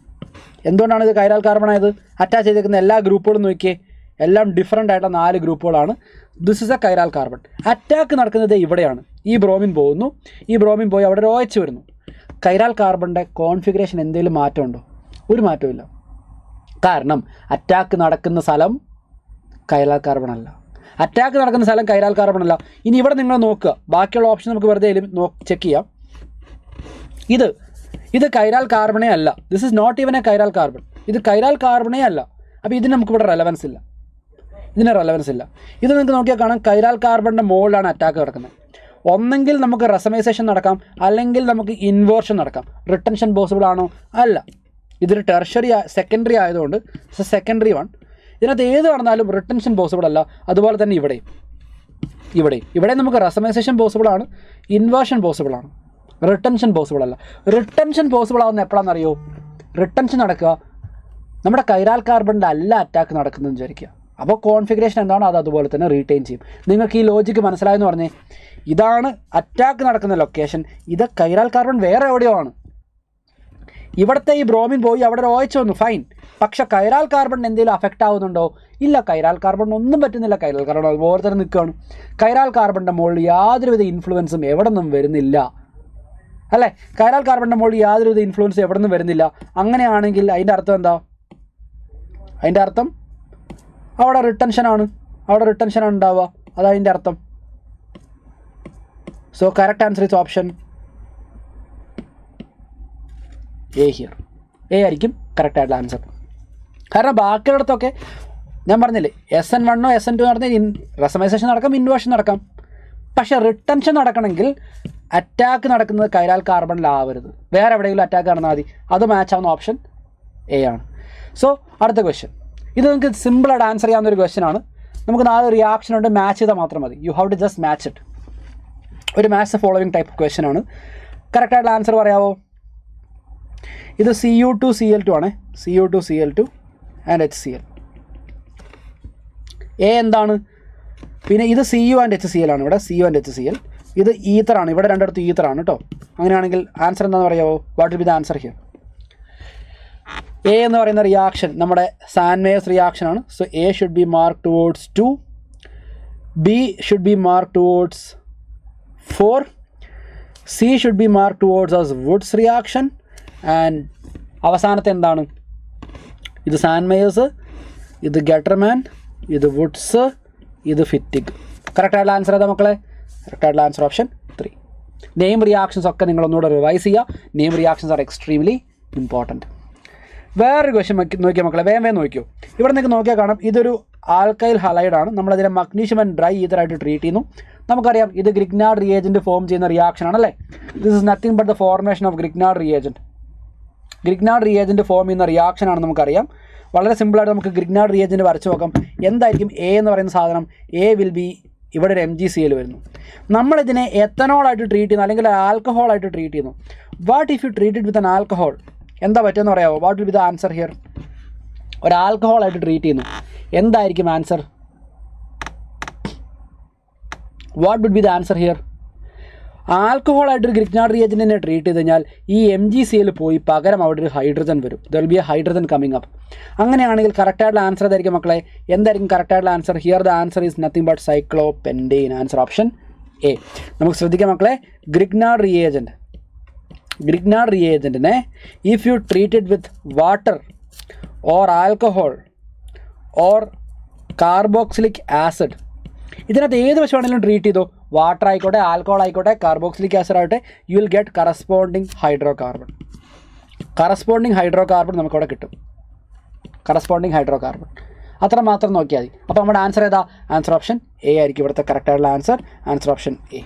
എന്തുകൊണ്ടാണ് ഇത് കൈരാൽ കാർബൺ ആയത്? അറ്റാച്ച് ചെയ്തിരിക്കുന്ന എല്ലാ ഗ്രൂപ്പുകളും നോക്കിയേ, എല്ലാം ഡിഫറൻ്റ് ആയിട്ടുള്ള 4 ഗ്രൂപ്പുകളാണ്. This is a chiral carbon. Attack നടക്കുന്നത് ഇവിടെയാണ്. ഈ ബ്രോമിൻ പോകുന്നു, ഈ ബ്രോമിൻ പോയി അവിടെ ഒരു OH വരുന്നു. കൈരാൽ കാർബണിൻ്റെ കോൺഫിഗറേഷൻ എന്തെങ്കിലും മാറ്റമുണ്ടോ? ഒരു മാറ്റമില്ല. കാരണം അറ്റാക്ക് നടക്കുന്ന സ്ഥലം കൈരാൽ കാർബൺ അല്ല. അറ്റാക്ക് നടക്കുന്ന സ്ഥലം കൈരാൽ കാർബൺ അല്ല. ഇനി ഇവിടെ നിങ്ങൾ നോക്കുക, ബാക്കിയുള്ള ഓപ്ഷൻ നമുക്ക് വെറുതെ ചെക്ക് ചെയ്യാം. ഇത് കൈരാൽ കാർബണേ അല്ല. This is not even a chiral carbon. ഇത് കൈരാൽ കാർബണേ അല്ല. അപ്പോൾ ഇതിന് നമുക്കിവിടെ റെലവൻസ് ഇല്ല. ഇത് നിങ്ങൾക്ക് നോക്കിയാൽ കാണാം, കൈരാൽ കാർബണിൻ്റെ മുകളിലാണ് അറ്റാക്ക് നടക്കുന്നത്. ഒന്നെങ്കിൽ നമുക്ക് റെസമൈസേഷൻ നടക്കാം, അല്ലെങ്കിൽ നമുക്ക് ഇൻവേർഷൻ നടക്കാം. റിട്ടൻഷൻ പോസിബിൾ ആണോ? അല്ല. ഇതൊരു സെക്കൻഡറി ആയതുകൊണ്ട് സെക്കൻഡറി വൺ. ഇതിനകത്ത് ഏത് നടന്നാലും റിട്ടൻഷൻ പോസിബിൾ അല്ല. അതുപോലെ തന്നെ ഇവിടെ നമുക്ക് റെസമൈസേഷൻ പോസിബിൾ ആണ്, ഇൻവേർഷൻ പോസിബിൾ ആണ്, റിട്ടൻഷൻ പോസിബിൾ അല്ല. റിട്ടൻഷൻ പോസിബിൾ ആവുന്ന എപ്പോഴാണെന്നറിയോ? റിട്ടൻഷൻ നടക്കുക നമ്മുടെ കൈരാൽ കാർബണിൻ്റെ അല്ല അറ്റാക്ക് നടക്കുന്നതെന്ന് വിചാരിക്കുക. അപ്പോൾ കോൺഫിഗറേഷൻ എന്താണോ അത് അതുപോലെ തന്നെ റീറ്റെയിൻ ചെയ്യും. നിങ്ങൾക്ക് ഈ ലോജിക്ക് മനസ്സിലായെന്ന് പറഞ്ഞേ. ഇതാണ് അറ്റാക്ക് നടക്കുന്ന ലൊക്കേഷൻ, ഇത് കൈറാൽ കാർബൺ വേറെ എവിടെയോ ആണ്. ഇവിടുത്തെ ഈ ബ്രോമിൻ പോയി അവിടെ ഒരു OH വന്നു, ഫൈൻ. പക്ഷെ കൈറാൽ കാർബൺ എന്തെങ്കിലും അഫക്റ്റ് ആവുന്നുണ്ടോ? ഇല്ല, കൈറാൽ കാർബൺ ഒന്നും പറ്റുന്നില്ല. കൈറാൽ കാർബൺ അതുപോലെ തന്നെ നിൽക്കുകയാണ്. കൈറാൽ കാർബണിൻ്റെ മുകളിൽ യാതൊരുവിധ ഇൻഫ്ലുവൻസും എവിടെ നിന്നും വരുന്നില്ല, അല്ലേ? കൈറാൽ കാർബണിൻ്റെ മുകളിൽ യാതൊരുവിധ ഇൻഫ്ലുവൻസും എവിടെ നിന്നും വരുന്നില്ല. അങ്ങനെയാണെങ്കിൽ അതിൻ്റെ അർത്ഥം എന്താ? അതിൻ്റെ അർത്ഥം അവിടെ റിട്ടൻഷനാണ്, ഉണ്ടാവുക. അതാണ് അതിൻ്റെ അർത്ഥം. So correct answer is option A here. A ആയിരിക്കും കറക്റ്റ് ആയിട്ടുള്ള ആൻസർ. കാരണം ബാക്കിയുള്ളിടത്തൊക്കെ ഞാൻ പറഞ്ഞില്ലേ, SN1 SN2 നടന്നാൽ റെസമൈസേഷൻ നടക്കാം, ഇൻവേർഷൻ നടക്കാം. പക്ഷേ റിട്ടൻഷൻ നടക്കണമെങ്കിൽ അറ്റാക്ക് നടക്കുന്നത് കൈറാൽ കാർബണിലാവരുത്, വേറെ എവിടെയെങ്കിലും അറ്റാക്ക് നടന്നാൽ മതി. അത് മാച്ച് ആവുന്ന ഓപ്ഷൻ എ ആണ്. സോ അടുത്ത ക്വസ്റ്റ്യൻ, ഇത് നിങ്ങൾക്ക് സിമ്പിളായിട്ട് ആൻസർ ചെയ്യാവുന്ന ഒരു ക്വസ്റ്റ്യൻ ആണ്. നമുക്ക് 4 റിയാക്ഷൻ ഉണ്ട്, മാച്ച് ചെയ്താൽ മാത്രം മതി. You have to just match it. ഒരു match the following type question ആണ്. കറക്റ്റായിട്ടുള്ള ആൻസർ പറയാമോ? ഇത് Cu2Cl2 ആണ്, Cu2Cl2 ആൻഡ് HCl. എ എന്താണ്? പിന്നെ ഇത് Cu ആൻഡ് HCl ആണ്, ഇവിടെ Cu ആൻഡ് HCl. ഇത് ഈത്തറാണ്, ഇവിടെ രണ്ടിടത്തും ഈത്തറാണ് കേട്ടോ. അങ്ങനെയാണെങ്കിൽ ആൻസർ എന്താണെന്ന് പറയാമോ? What will be the answer here? A എന്ന് പറയുന്ന റിയാക്ഷൻ നമ്മുടെ സാൻമേയസ് റിയാക്ഷൻ ആണ്. So A should be mark towards 2, B should be mark towards 4, C should be mark towards as Woods reaction. And അവസാനത്തെ എന്താണ്? ഇത് സാൻമേയസ്, ഇത് ഗട്ടർമാൻ, ഇത് വുഡ്സ്, ഇത് ഫിറ്റിക്. കറക്റ്റായിട്ടുള്ള ആൻസർ ഏതാ മക്കളെ? കറക്റ്റായിട്ടുള്ള ആൻസർ ഓപ്ഷൻ 3. നെയിം റിയാക്ഷൻസ് ഒക്കെ നിങ്ങളൊന്നുകൂടെ റിവൈസ് ചെയ്യുക. Name reactions R extremely important. വേറൊരു ക്വസ്റ്റ്യൻ നോക്കിയാൽ മക്കളെ, വേഗം നോക്കിയോ. ഇവിടെ നിങ്ങൾക്ക് നോക്കിയാൽ കാണാം, ഇതൊരു ആൽക്കൈൽ ഹലൈഡാണ്. നമ്മളതിനെ മഗ്നീഷ്യം ആൻഡ് ഡ്രൈ ഈതറായിട്ട് ട്രീറ്റ് ചെയ്യുന്നു. നമുക്കറിയാം ഇത് ഗ്രിഗ്നാർഡ് റിയേജൻറ്റ് ഫോം ചെയ്യുന്ന റിയാക്ഷൻ ആണല്ലേ. This is nothing but the formation of Grignard reagent. Grignard reagent form ചെയ്യുന്ന റിയാക്ഷൻ ആണ് നമുക്കറിയാം. വളരെ സിമ്പിളായിട്ട് നമുക്ക് ഗ്രിഗ്നാർഡ് റിയേജൻറ്റ് വരച്ച് നോക്കാം. എന്തായിരിക്കും എ എന്ന് പറയുന്ന സാധനം? എ വിൽ ബി, ഇവിടെ ഒരു MgCl വരുന്നു. നമ്മളിതിനെ എത്തനോളായിട്ട് ട്രീറ്റ് ചെയ്യുന്നു, അല്ലെങ്കിൽ ആൽക്കഹോളായിട്ട് ട്രീറ്റ് ചെയ്യുന്നു. What if you treat it with an alcohol? എന്താ പറ്റുമെന്ന് പറയാമോ? What will be the answer here? ഒരു ആൽക്കഹോളായിട്ട് ട്രീറ്റ് ചെയ്യുന്നു, എന്തായിരിക്കും answer? What would be the answer here? ആൽക്കഹോളായിട്ടൊരു ഗ്രിഗ്നാർഡ് റിയേജൻറ്റിനെ ട്രീറ്റ് ചെയ്ത് കഴിഞ്ഞാൽ ഈ MgCl പോയി പകരം അവിടെ ഒരു ഹൈഡ്രജൻ വരും. There will be a hydrogen coming up. അങ്ങനെയാണെങ്കിൽ കറക്റ്റായിട്ടുള്ള ആൻസർ ഏതായിരിക്കും മക്കളെ? എന്തായിരിക്കും കറക്റ്റായിട്ടുള്ള answer? Here the answer is nothing but cyclopentane. Answer option A. നമുക്ക് ശ്രദ്ധിക്കാം മക്കളെ, ഗ്രിഗ്നാർഡ് റിയേജൻറ്റിനെ if you treat it with water or alcohol or carboxylic acid, ഇതിനകത്ത് ഏത് വശമാണെങ്കിലും ട്രീറ്റ് ചെയ്തോ, വാട്ടർ ആയിക്കോട്ടെ, ആൽക്കഹോൾ ആയിക്കോട്ടെ, കാർബോക്സിലിക് ആസിഡ് ആയിട്ടെ, you will get corresponding hydrocarbon. നമുക്കവിടെ കിട്ടും, കറസ്പോണ്ടിങ് ഹൈഡ്രോകാർബൺ. അത്ര മാത്രം നോക്കിയാൽ മതി. അപ്പോൾ നമ്മുടെ ആൻസർ ഏതാ? ആൻസർ ഓപ്ഷൻ എ ആയിരിക്കും ഇവിടുത്തെ കറക്റ്റായിട്ടുള്ള ആൻസർ. Answer option A.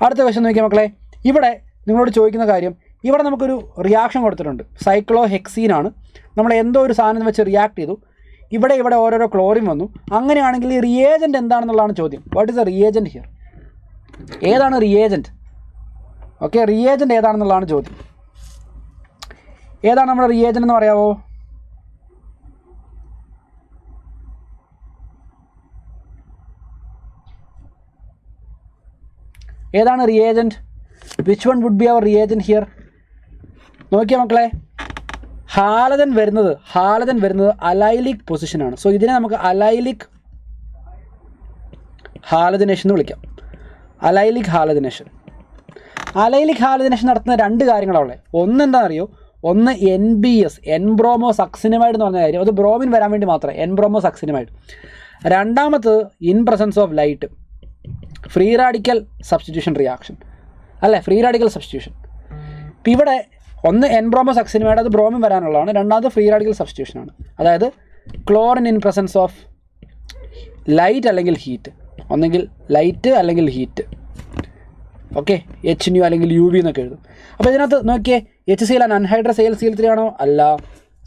അടുത്ത ക്വസ്റ്റ്യൻ നോക്കിയാൽ മക്കളെ, ഇവിടെ നിങ്ങളോട് ചോദിക്കുന്ന കാര്യം, ഇവിടെ നമുക്കൊരു റിയാക്ഷൻ കൊടുത്തിട്ടുണ്ട്. സൈക്ലോഹെക്സീൻ ആണ്. നമ്മൾ എന്തോ ഒരു സാധനം വെച്ച് റിയാക്ട് ചെയ്തു, ഇവിടെ ഓരോരോ ക്ലോറിൻ വന്നു. അങ്ങനെയാണെങ്കിൽ ഈ റിയേജൻറ്റ് എന്താണെന്നുള്ളതാണ് ചോദ്യം. What is a reagent here? ഏതാണ് റിയേജൻറ്റ്? ഓക്കെ, റിയേജൻറ്റ് ഏതാണെന്നുള്ളതാണ് ചോദ്യം. ഏതാണ് നമ്മുടെ റിയേജൻറ്റ് എന്ന് പറയാമോ? ഏതാണ് reagent? Which one would be our reagent here? നോക്കിയാൽ മക്കളെ, ഹാലജൻ വരുന്നത് അലൈലിക് പൊസിഷനാണ്. സോ ഇതിനെ നമുക്ക് അലൈലിക് ഹാലജനേഷൻ എന്ന് വിളിക്കാം. അലൈലിക് ഹാലജനേഷൻ നടത്തുന്ന 2 കാര്യങ്ങളാണ്. ഒന്ന് എന്താണെന്നറിയോ? ഒന്ന് NBS, എൻബ്രോമോസക്സിനമൈഡ് എന്ന് പറഞ്ഞ കാര്യം. അത് ബ്രോമിൻ വരാൻ വേണ്ടി മാത്രമേ, എൻബ്രോമോസക്സിനമൈഡ്. രണ്ടാമത്തത് in presence of light, free radical substitution reaction അല്ലേ, ഫ്രീ റാഡിക്കൽ സബ്സ്റ്റിറ്റ്യൂഷൻ. ഇപ്പം ഇവിടെ ഒന്ന് എൻബ്രോമോസക്സിനമൈഡ്, അത് ബ്രോമിൻ വരാനുള്ളതാണ്. രണ്ടാമത് ഫ്രീ റാഡിക്കൽ സബ്സ്റ്റിറ്റ്യൂഷനാണ്. അതായത് chlorine in presence of light അല്ലെങ്കിൽ ഹീറ്റ്, ഒന്നെങ്കിൽ ലൈറ്റ് അല്ലെങ്കിൽ ഹീറ്റ്. ഓക്കെ, HNu അല്ലെങ്കിൽ UV എന്നൊക്കെ എഴുതും. അപ്പോൾ ഇതിനകത്ത് നോക്കിയേ, HCl അൺഹൈഡ്രസ് Cl3 ആണോ? അല്ല.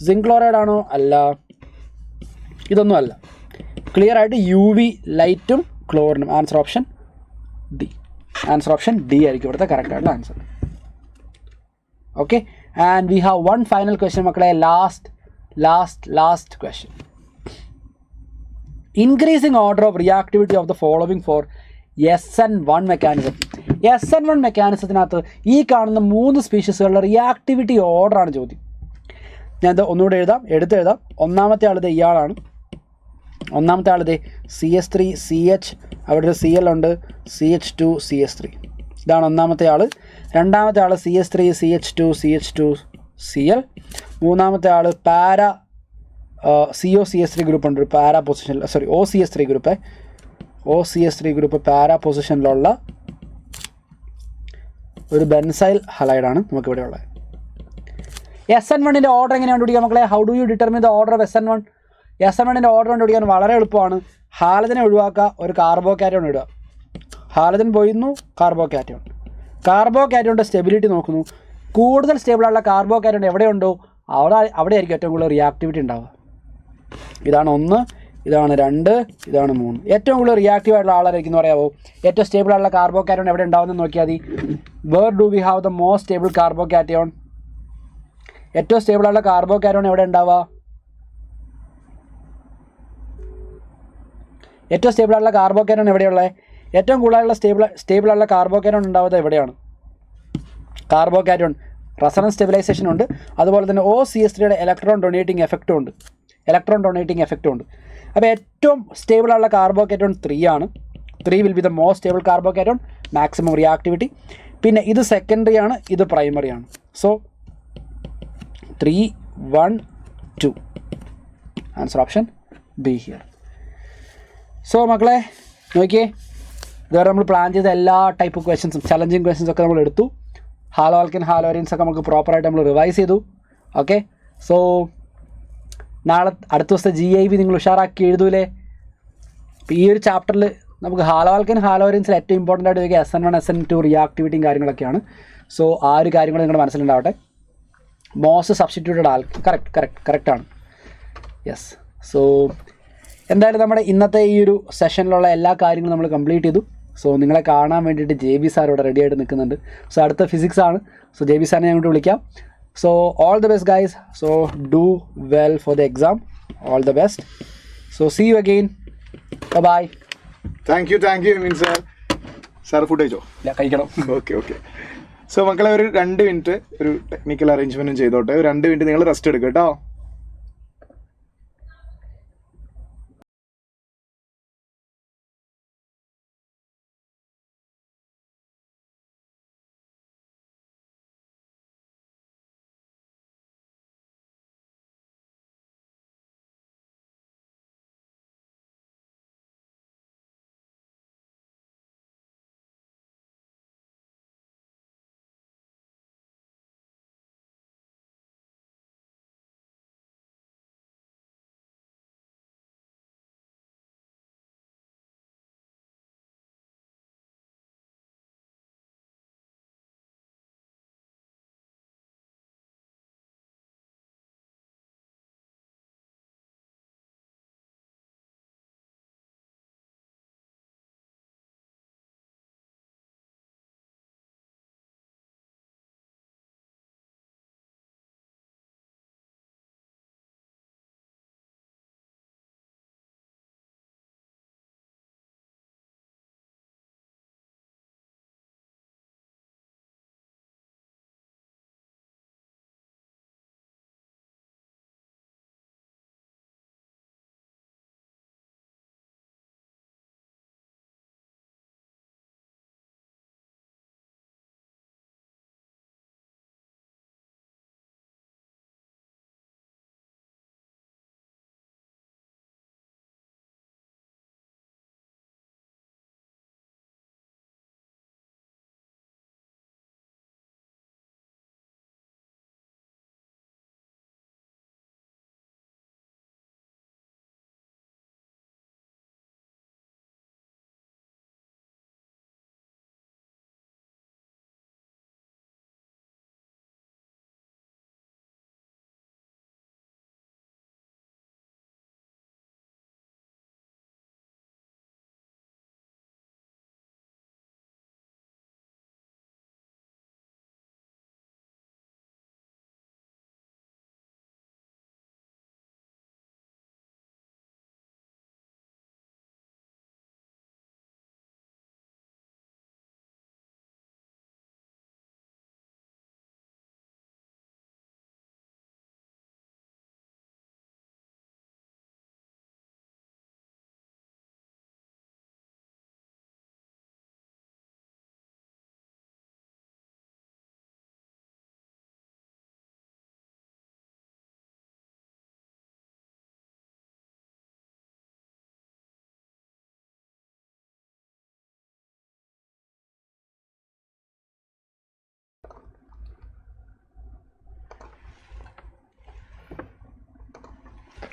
സിങ്ക് ക്ലോറൈഡ് ആണോ? അല്ല. ഇതൊന്നും അല്ല. ക്ലിയർ ആയിട്ട് UV ലൈറ്റും ക്ലോറിനും. Answer option D. ആയിരിക്കും ഇവിടുത്തെ കറക്റ്റായിട്ടുള്ള answer. Okay, and we have one final question മക്കളെ. Last question. increasing order of reactivity of the following for SN1 mechanism. SN1 മെക്കാനിസത്തിനകത്ത് ഈ കാണുന്ന 3 സ്പീഷീസുകളുടെ റിയാക്ടിവിറ്റി ഓർഡറാണ് ചോദ്യം. ഞാനത് ഒന്നുകൂടെ എടുത്തെഴുതാം. ഒന്നാമത്തെ ആളിത് ഇയാളാണ്. ഒന്നാമത്തെ ആളിത് CH3CH, അവിടെ ഒരു CL ഉണ്ട്, CH2CH3, ഇതാണ് ഒന്നാമത്തെ ആൾ. രണ്ടാമത്തെ ആൾ CH3CH2CH2CL. മൂന്നാമത്തെ ആൾ പാരാ COCH3 ഗ്രൂപ്പ് ഉണ്ട്, പാരാ പൊസിഷനിൽ, സോറി OCH3 ഗ്രൂപ്പ് പാരാ പൊസിഷനിലുള്ള ഒരു ബെൻസൈൽ ഹലൈഡാണ് നമുക്കിവിടെ ഉള്ളത്. SN1ൻ്റെ ഓർഡർ എങ്ങനെയാണ് കണ്ടുപിടിക്കുക മക്കളെ? How do you determine the order of SN1? SN1ൻ്റെ ഓർഡർ കണ്ടുപിടിക്കാൻ വളരെ എളുപ്പമാണ്. ഹാലജനെ ഒഴിവാക്കുക, ഒരു കാർബോകാറ്റയോൺ ഇടുക. ഹാലജൻ പോയിരുന്നു, കാർബോകാറ്റയോണിൻ്റെ സ്റ്റെബിലിറ്റി നോക്കുന്നു. കൂടുതൽ സ്റ്റേബിളുള്ള കാർബോകാറ്റയോൺ എവിടെയുണ്ടോ അവിടെ ആയിരിക്കും ഏറ്റവും കൂടുതൽ റിയാക്ടിവിറ്റി ഉണ്ടാവുക. ഇതാണ് 1, ഇതാണ് 2, ഇതാണ് 3. ഏറ്റവും കൂടുതൽ റിയാക്റ്റീവ് ആയിട്ടുള്ള ആളായിരിക്കും എന്ന് പറയാമോ? ഏറ്റവും സ്റ്റേബിൾ ആയിട്ടുള്ള കാർബോകാറ്റയോൺ എവിടെ ഉണ്ടാവുമെന്ന് നോക്കിയാൽ മതി. Where do we have the most stable carbocation? ഏറ്റവും സ്റ്റേബിൾ ആയിട്ടുള്ള കാർബോകാറ്റയോൺ എവിടെ ഉണ്ടാവുക? ഏറ്റവും സ്റ്റേബിൾ ആയിട്ടുള്ള കാർബോകാറ്റയോൺ എവിടെയുള്ളത്? ഏറ്റവും കൂടുതലുള്ള സ്റ്റേബിൾ ആയിട്ടുള്ള കാർബോകാറ്റയോൺ ഉണ്ടാവുന്നത് എവിടെയാണ്? കാർബോകാറ്റയോൺ റെസണൻസ് സ്റ്റെബിലൈസേഷൻ ഉണ്ട്, അതുപോലെ തന്നെ OCH3യുടെ ഇലക്ട്രോൺ ഡൊണേറ്റിംഗ് എഫക്റ്റും ഉണ്ട്. അപ്പോൾ ഏറ്റവും സ്റ്റേബിൾ ആയിട്ടുള്ള കാർബോകാറ്റയോൺ 3 ആണ്. 3 will be the most stable carbocation, maximum reactivity. പിന്നെ ഇത് സെക്കൻഡറി ആണ്, ഇത് പ്രൈമറി ആണ്. So 3, 1, 2. Answer option B here. So മക്കളെ നോക്കിയേ, ഇതുവരെ നമ്മൾ പ്ലാൻ ചെയ്ത എല്ലാ ടൈപ്പ് ക്വസ്റ്റ്യൻസും, ചലഞ്ചിങ് ക്വസ്റ്റ്യൻസ് ഒക്കെ നമ്മൾ എടുത്തു. ഹാലോ ആൽക്കിൻ, ഹാലോ അരിൻസ് ഒക്കെ നമുക്ക് പ്രോപ്പറായിട്ട് നമ്മൾ റിവൈസ് ചെയ്തു. ഓക്കെ, സോ നാളെ അടുത്ത ദിവസത്തെ GIB നിങ്ങൾ ഉഷാറാക്കി എഴുതൂലേ? ഇപ്പോൾ ഈ ഒരു ചാപ്റ്ററിൽ നമുക്ക് ഹാലോ ആൽക്കിൻ, ഹാലോ അരിൻസിൽ ഏറ്റവും ഇമ്പോർട്ടൻ്റ് ആയിട്ട് ചോദിക്കുക SN1 SN2 റിയാക്ടിവിറ്റിയും കാര്യങ്ങളൊക്കെയാണ്. സോ ആ ഒരു കാര്യങ്ങൾ നിങ്ങളുടെ മനസ്സിലുണ്ടാവട്ടെ. മോസ്റ്റ് സബ്സ്റ്റിറ്റ്യൂട്ടഡ് കറക്റ്റാണ്. യെസ്. സോ എന്തായാലും നമ്മുടെ ഇന്നത്തെ ഈ ഒരു സെഷനിലുള്ള എല്ലാ കാര്യങ്ങളും നമ്മൾ കംപ്ലീറ്റ് ചെയ്തു. സോ നിങ്ങളെ കാണാൻ വേണ്ടിയിട്ട് JB സാർ ഇവിടെ റെഡി ആയിട്ട് നിൽക്കുന്നുണ്ട്. സോ അടുത്ത ഫിസിക്സ് ആണ്. സോ JB സാറിനെ ഞാൻ ഇങ്ങോട്ട് വിളിക്കാം. So all the best guys. So do well for the exam. All the best. So see you again. Bye bye. Thank you mean sir. Sir food കഴിച്ചോ? കഴിക്കണം. ഓക്കെ. സോ മക്കളെ ഒരു 2 minute ഒരു technical അറേഞ്ച്മെൻറ്റും ചെയ്തോട്ടെ. ഒരു 2 മിനിറ്റ് നിങ്ങൾ rest എടുക്കുക കേട്ടോ.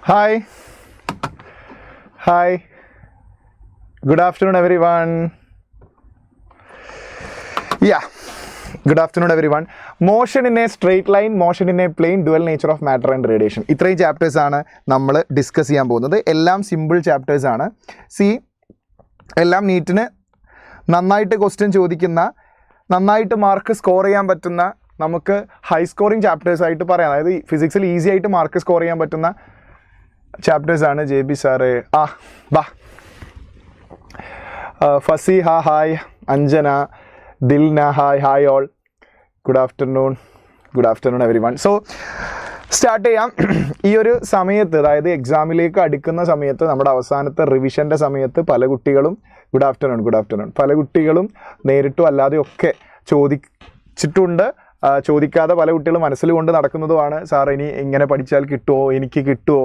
Hi. Hi. Good afternoon, everyone. Yeah. Good afternoon, everyone. Motion in a straight line, motion in a plane, dual nature of matter and radiation. ഇത്രയും ചാപ്റ്റേഴ്സ് ആണ് നമ്മൾ ഡിസ്കസ് ചെയ്യാൻ പോകുന്നത്. എല്ലാം സിമ്പിൾ ചാപ്റ്റേഴ്സ് ആണ്. എല്ലാം നീറ്റിന് നന്നായിട്ട് ക്വസ്റ്റ്യൻ ചോദിക്കുന്ന, നന്നായിട്ട് മാർക്ക് സ്കോർ ചെയ്യാൻ പറ്റുന്ന, നമുക്ക് ഹൈ സ്കോറിങ് ചാപ്റ്റേഴ്സ് ആയിട്ട് പറയാം. അതായത് ഫിസിക്സിൽ ഈസി ആയിട്ട് മാർക്ക് സ്കോർ ചെയ്യാൻ പറ്റുന്ന ചാപ്റ്റേഴ്സ് ആണ്. JB സാറ്, ബാ. Faseeha hi, Anjana, Dilna hi all. Good afternoon everyone. So start ചെയ്യാം. ഈ ഒരു സമയത്ത്, അതായത് എക്സാമിലേക്ക് അടുക്കുന്ന സമയത്ത്, നമ്മുടെ അവസാനത്തെ റിവിഷൻ്റെ സമയത്ത് പല കുട്ടികളും ഗുഡ് ആഫ്റ്റർനൂൺ പല കുട്ടികളും നേരിട്ടും അല്ലാതെയും ഒക്കെ ചോദിച്ചിട്ടുണ്ട്. ചോദിക്കാതെ പല കുട്ടികളും മനസ്സിൽ കൊണ്ട് നടക്കുന്നതുമാണ്, സാർ ഇനി ഇങ്ങനെ പഠിച്ചാൽ കിട്ടുമോ, എനിക്ക് കിട്ടുമോ,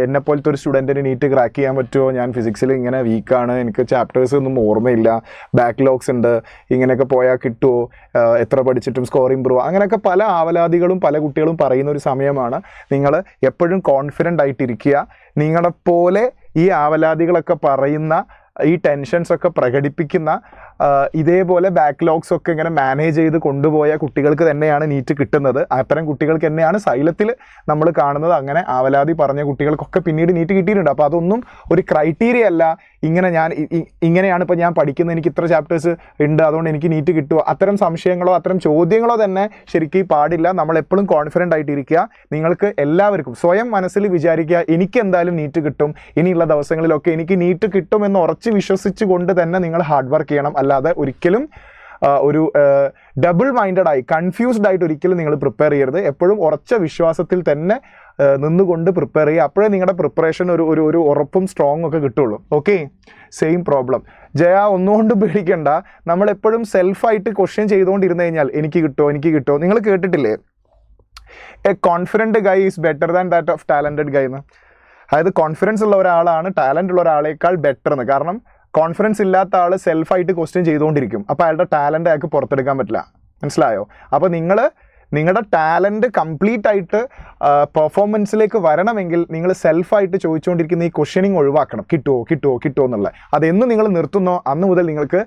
എന്നെപ്പോലത്തെ ഒരു സ്റ്റുഡൻറ്റിന് നീറ്റ് ക്രാക്ക് ചെയ്യാൻ പറ്റുമോ, ഞാൻ ഫിസിക്സിൽ ഇങ്ങനെ വീക്കാണ്, എനിക്ക് ചാപ്റ്റേഴ്സ് ഒന്നും ഓർമ്മയില്ല, ബാക്ക്ലോഗ്സ് ഉണ്ട്, ഇങ്ങനെയൊക്കെ പോയാൽ കിട്ടുമോ, എത്ര പഠിച്ചിട്ടും സ്കോർ ഇമ്പ്രൂവ്, അങ്ങനെയൊക്കെ പല ആവലാതികളും പല കുട്ടികളും പറയുന്ന ഒരു സമയമാണ്. നിങ്ങൾ എപ്പോഴും കോൺഫിഡൻ്റ് ആയിട്ടിരിക്കുക. നിങ്ങളെപ്പോലെ ഈ ആവലാതികളൊക്കെ പറയുന്ന, ഈ ടെൻഷൻസൊക്കെ പ്രകടിപ്പിക്കുന്ന, ഇതേപോലെ ബാക്ക്ലോഗ്സ് ഒക്കെ ഇങ്ങനെ മാനേജ് ചെയ്ത് കൊണ്ടുപോയ കുട്ടികൾക്ക് തന്നെയാണ് നീറ്റ് കിട്ടുന്നത്. അത്തരം കുട്ടികൾക്ക് തന്നെയാണ് സൈലത്തിൽ നമ്മൾ കാണുന്നത്. അങ്ങനെ ആവലാതി പറഞ്ഞ കുട്ടികൾക്കൊക്കെ പിന്നീട് നീറ്റ് കിട്ടിയിട്ടുണ്ട്. അപ്പോൾ അതൊന്നും ഒരു ക്രൈറ്റീരിയ അല്ല. ഇങ്ങനെയാണ് ഇപ്പോൾ ഞാൻ പഠിക്കുന്നത്, എനിക്ക് ഇത്ര ചാപ്റ്റേഴ്സ് ഉണ്ട്, അതുകൊണ്ട് എനിക്ക് നീറ്റ് കിട്ടുമോ, അത്തരം സംശയങ്ങളോ അത്തരം ചോദ്യങ്ങളോ തന്നെ ശരിക്കും പാടില്ല. നമ്മളെപ്പോഴും കോൺഫിഡൻ്റ് ആയിട്ടിരിക്കുക. നിങ്ങൾക്ക് എല്ലാവർക്കും സ്വയം മനസ്സിൽ വിചാരിക്കുക, എനിക്ക് എന്തായാലും നീറ്റ് കിട്ടും, ഇനിയുള്ള ദിവസങ്ങളിലൊക്കെ എനിക്ക് നീറ്റ് കിട്ടുമെന്ന് ഉറച്ച് വിശ്വസിച്ച് കൊണ്ട് തന്നെ നിങ്ങൾ ഹാർഡ് വർക്ക് ചെയ്യണം. അല്ലാതെ ഒരിക്കലും ഒരു ഡബിൾ മൈൻഡഡ് ആയി, കൺഫ്യൂസ്ഡ് ആയിട്ട് ഒരിക്കലും നിങ്ങൾ പ്രിപ്പയർ ചെയ്യരുത്. എപ്പോഴും ഉറച്ച വിശ്വാസത്തിൽ തന്നെ നിന്നുകൊണ്ട് പ്രിപ്പയർ ചെയ്യുക. അപ്പോഴേ നിങ്ങളുടെ പ്രിപ്പറേഷൻ ഒരു ഉറപ്പും സ്ട്രോങ് ഒക്കെ കിട്ടുള്ളൂ. Okay, same problem. ജയ, ഒന്നുകൊണ്ടും പേടിക്കണ്ട. നമ്മളെപ്പോഴും സെൽഫായിട്ട് ക്വസ്റ്റ്യൻ ചെയ്തുകൊണ്ടിരുന്നു കഴിഞ്ഞാൽ എനിക്ക് കിട്ടുമോ. നിങ്ങൾ കേട്ടിട്ടില്ലേ, a confident guy is better than that of talented guy എന്ന്. അതായത് കോൺഫിഡൻസ് ഉള്ള ഒരാളാണ് ടാലൻ്റ് ഉള്ള ഒരാളേക്കാൾ ബെറ്റർ എന്ന്. കാരണം കോൺഫിഡൻസ് ഇല്ലാത്ത ആൾ സെൽഫായിട്ട് ക്വസ്റ്റ്യൻ ചെയ്തുകൊണ്ടിരിക്കും. അപ്പോൾ അയാളുടെ ടാലൻ്റ് അയാൾക്ക് പുറത്തെടുക്കാൻ പറ്റില്ല. മനസ്സിലായോ? അപ്പോൾ നിങ്ങളുടെ ടാലൻറ്റ് കംപ്ലീറ്റ് ആയിട്ട് പെർഫോമൻസിലേക്ക് വരണമെങ്കിൽ നിങ്ങൾ സെൽഫായിട്ട് ചോദിച്ചുകൊണ്ടിരിക്കുന്ന ഈ ക്വസ്റ്റ്യനിങ് ഒഴിവാക്കണം. കിട്ടുമോ എന്നുള്ളത്. അതെന്ന് നിങ്ങൾ നിർത്തുന്നോ അന്ന് മുതൽ നിങ്ങൾക്ക്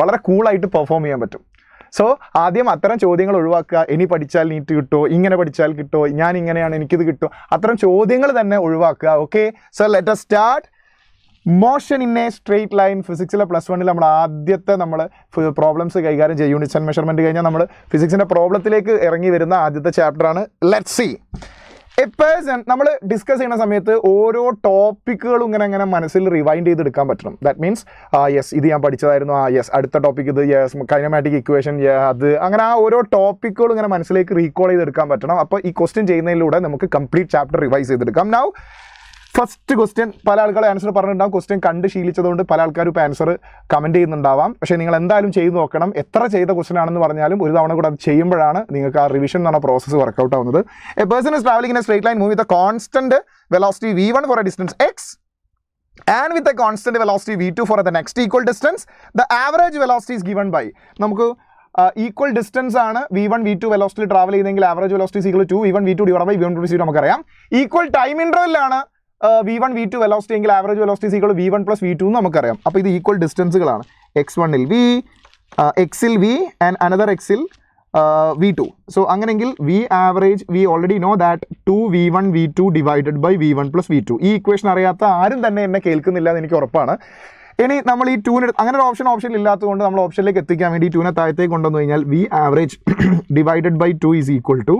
വളരെ കൂളായിട്ട് പെർഫോം ചെയ്യാൻ പറ്റും. സോ ആദ്യം അത്തരം ചോദ്യങ്ങൾ ഒഴിവാക്കുക. ഇനി പഠിച്ചാൽ നീറ്റ് കിട്ടുമോ, ഇങ്ങനെ പഠിച്ചാൽ കിട്ടുമോ, ഞാൻ ഇങ്ങനെയാണ് എനിക്കിത് കിട്ടുമോ, അത്തരം ചോദ്യങ്ങൾ തന്നെ ഒഴിവാക്കുക. Okay, so let us start. Motion in a straight line. ഫിസിക്സിലെ +1 നമ്മൾ ആദ്യത്തെ പ്രോബ്ലംസ് കൈകാര്യം ചെയ്യും. യൂണിറ്റ്സ് ആൻഡ് മെഷർമെൻറ്റ് കഴിഞ്ഞാൽ നമ്മൾ ഫിസിക്സിൻ്റെ പ്രോബ്ലത്തിലേക്ക് ഇറങ്ങി വരുന്ന ആദ്യത്തെ ചാപ്റ്ററാണ്. Let's see. എ പേഴ്സൺ, നമ്മൾ ഡിസ്കസ് ചെയ്യുന്ന സമയത്ത് ഓരോ ടോപ്പിക്കുകളും ഇങ്ങനെ മനസ്സിൽ റിവൈൻഡ് ചെയ്തെടുക്കാൻ പറ്റണം. ദാറ്റ് മീൻസ് യെസ് ഇത് ഞാൻ പഠിച്ചതായിരുന്നു, യെസ് അടുത്ത ടോപ്പിക് ഇത്, യെസ് കൈനമാറ്റിക് ഇക്വേഷൻ അത്, അങ്ങനെ ആ ഓരോ ടോപ്പിക്കുകളും ഇങ്ങനെ മനസ്സിലേക്ക് റീകോൾ ചെയ്തെടുക്കാൻ പറ്റണം. അപ്പോൾ ഈ ക്വസ്റ്റ്യൻ ചെയ്യുന്നതിലൂടെ നമുക്ക് കംപ്ലീറ്റ് ചാപ്റ്റർ റിവൈസ് ചെയ്തെടുക്കാം. നൗ ഫസ്റ്റ് ക്വസ്റ്റ്യൻ, പല ആൾക്കാരും ആൻസർ പറഞ്ഞിട്ടുണ്ടാവും. ക്വസ്റ്റ്യൻ കണ്ട് ശീലിച്ചതുകൊണ്ട് പല ആൾക്കാരും ഇപ്പോൾ ആൻസർ കമൻറ്റ് ചെയ്യുന്നുണ്ടാവാം. പക്ഷേ നിങ്ങൾ എന്തായാലും ചെയ്ത് നോക്കണം. എത്ര ചെയ്ത ക്വസ്റ്റ്യൻ ആണെന്ന് പറഞ്ഞാലും ഒരു തവണ കൂടെ അത് ചെയ്യുമ്പോഴാണ് നിങ്ങൾക്ക് ആ റിവിഷൻ എന്ന് പറഞ്ഞ പ്രോസസ്സ് വർക്കൗട്ട് ആവുന്നത്. A person is travelling in A straight line move with a constant velocity v1 for a distance x and with a constant velocity v2 for the next equal distance. The average velocity is given by, നമുക്ക് equal distance ആണ് v1 v2 വെലോസിറ്റിയിൽ travel ചെയ്യുന്നതെങ്കിൽ average velocity equal to v1 v2 divide by v1 v2 നമുക്കറിയാം. Equal time ഇൻ്റർവെല്ലാണ് v1 v2 velocity എങ്കിൽ average velocity equal v1 + v2 എന്ന് നമുക്കറിയാം. അപ്പോൾ ഇത് ഈക്വൽ ഡിസ്റ്റൻസുകളാണ്. x1 v, x v and another x v2. So അങ്ങനെയെങ്കിൽ v average we already know that 2v1 v2 divided by v1 + v2. ഈ equation അറിയാത്ത ആരും തന്നെ എന്നെ കേൾക്കുന്നില്ല എന്ന് എനിക്ക് ഉറപ്പാണ്. ഇനി നമ്മൾ ഈ 2 അങ്ങനെ ഒരു ഓപ്ഷൻ ഇല്ലാത്തതുകൊണ്ട് നമ്മൾ ഓപ്ഷനിലേക്ക് എത്തിക്കാൻ വേണ്ടി 2 താഴത്തേക്ക് കൊണ്ടുവന്നു കഴിഞ്ഞാൽ v average divided by 2 is equal to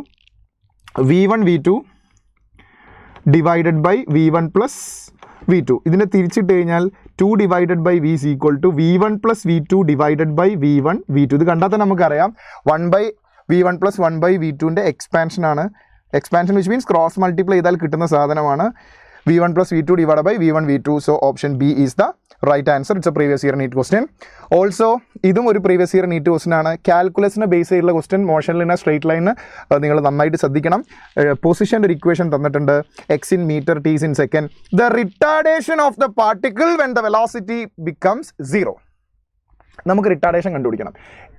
v1 v2 divided by v1 + v2. ഇതിനെ തിരിച്ചിട്ട് കഴിഞ്ഞാൽ 2 divided by v is equal to v1 + v2 divided by v1 v2. ഇത് കണ്ടാൽ തന്നെ നമുക്കറിയാം 1/v1 + 1/v2ൻ്റെ എക്സ്പാൻഷനാണ്. Expansion which means cross multiply ചെയ്താൽ കിട്ടുന്ന സാധനമാണ് v1 + v2 divided by v1 v2. So option B is the right answer. It's a previous year NEET question. Also ഇതും ഒരു പ്രീവിയസ് ഇയർ NEET ക്വസ്റ്റൻ ആണ്. കാൽക്കുലസിനെ ബേസ് ചെയ്തുള്ള question. മോഷനിൽ in straight line നിങ്ങൾ നന്നായിട്ട് ശ്രദ്ധിക്കണം. പൊസിഷൻ്റെ ഒരു ഇക്വേഷൻ തന്നിട്ടുണ്ട്, x in meter, t is in second. The retardation of the particle when the velocity becomes 0. നമുക്ക് റിട്ടാർഡേഷൻ കണ്ടുപിടിക്കണം.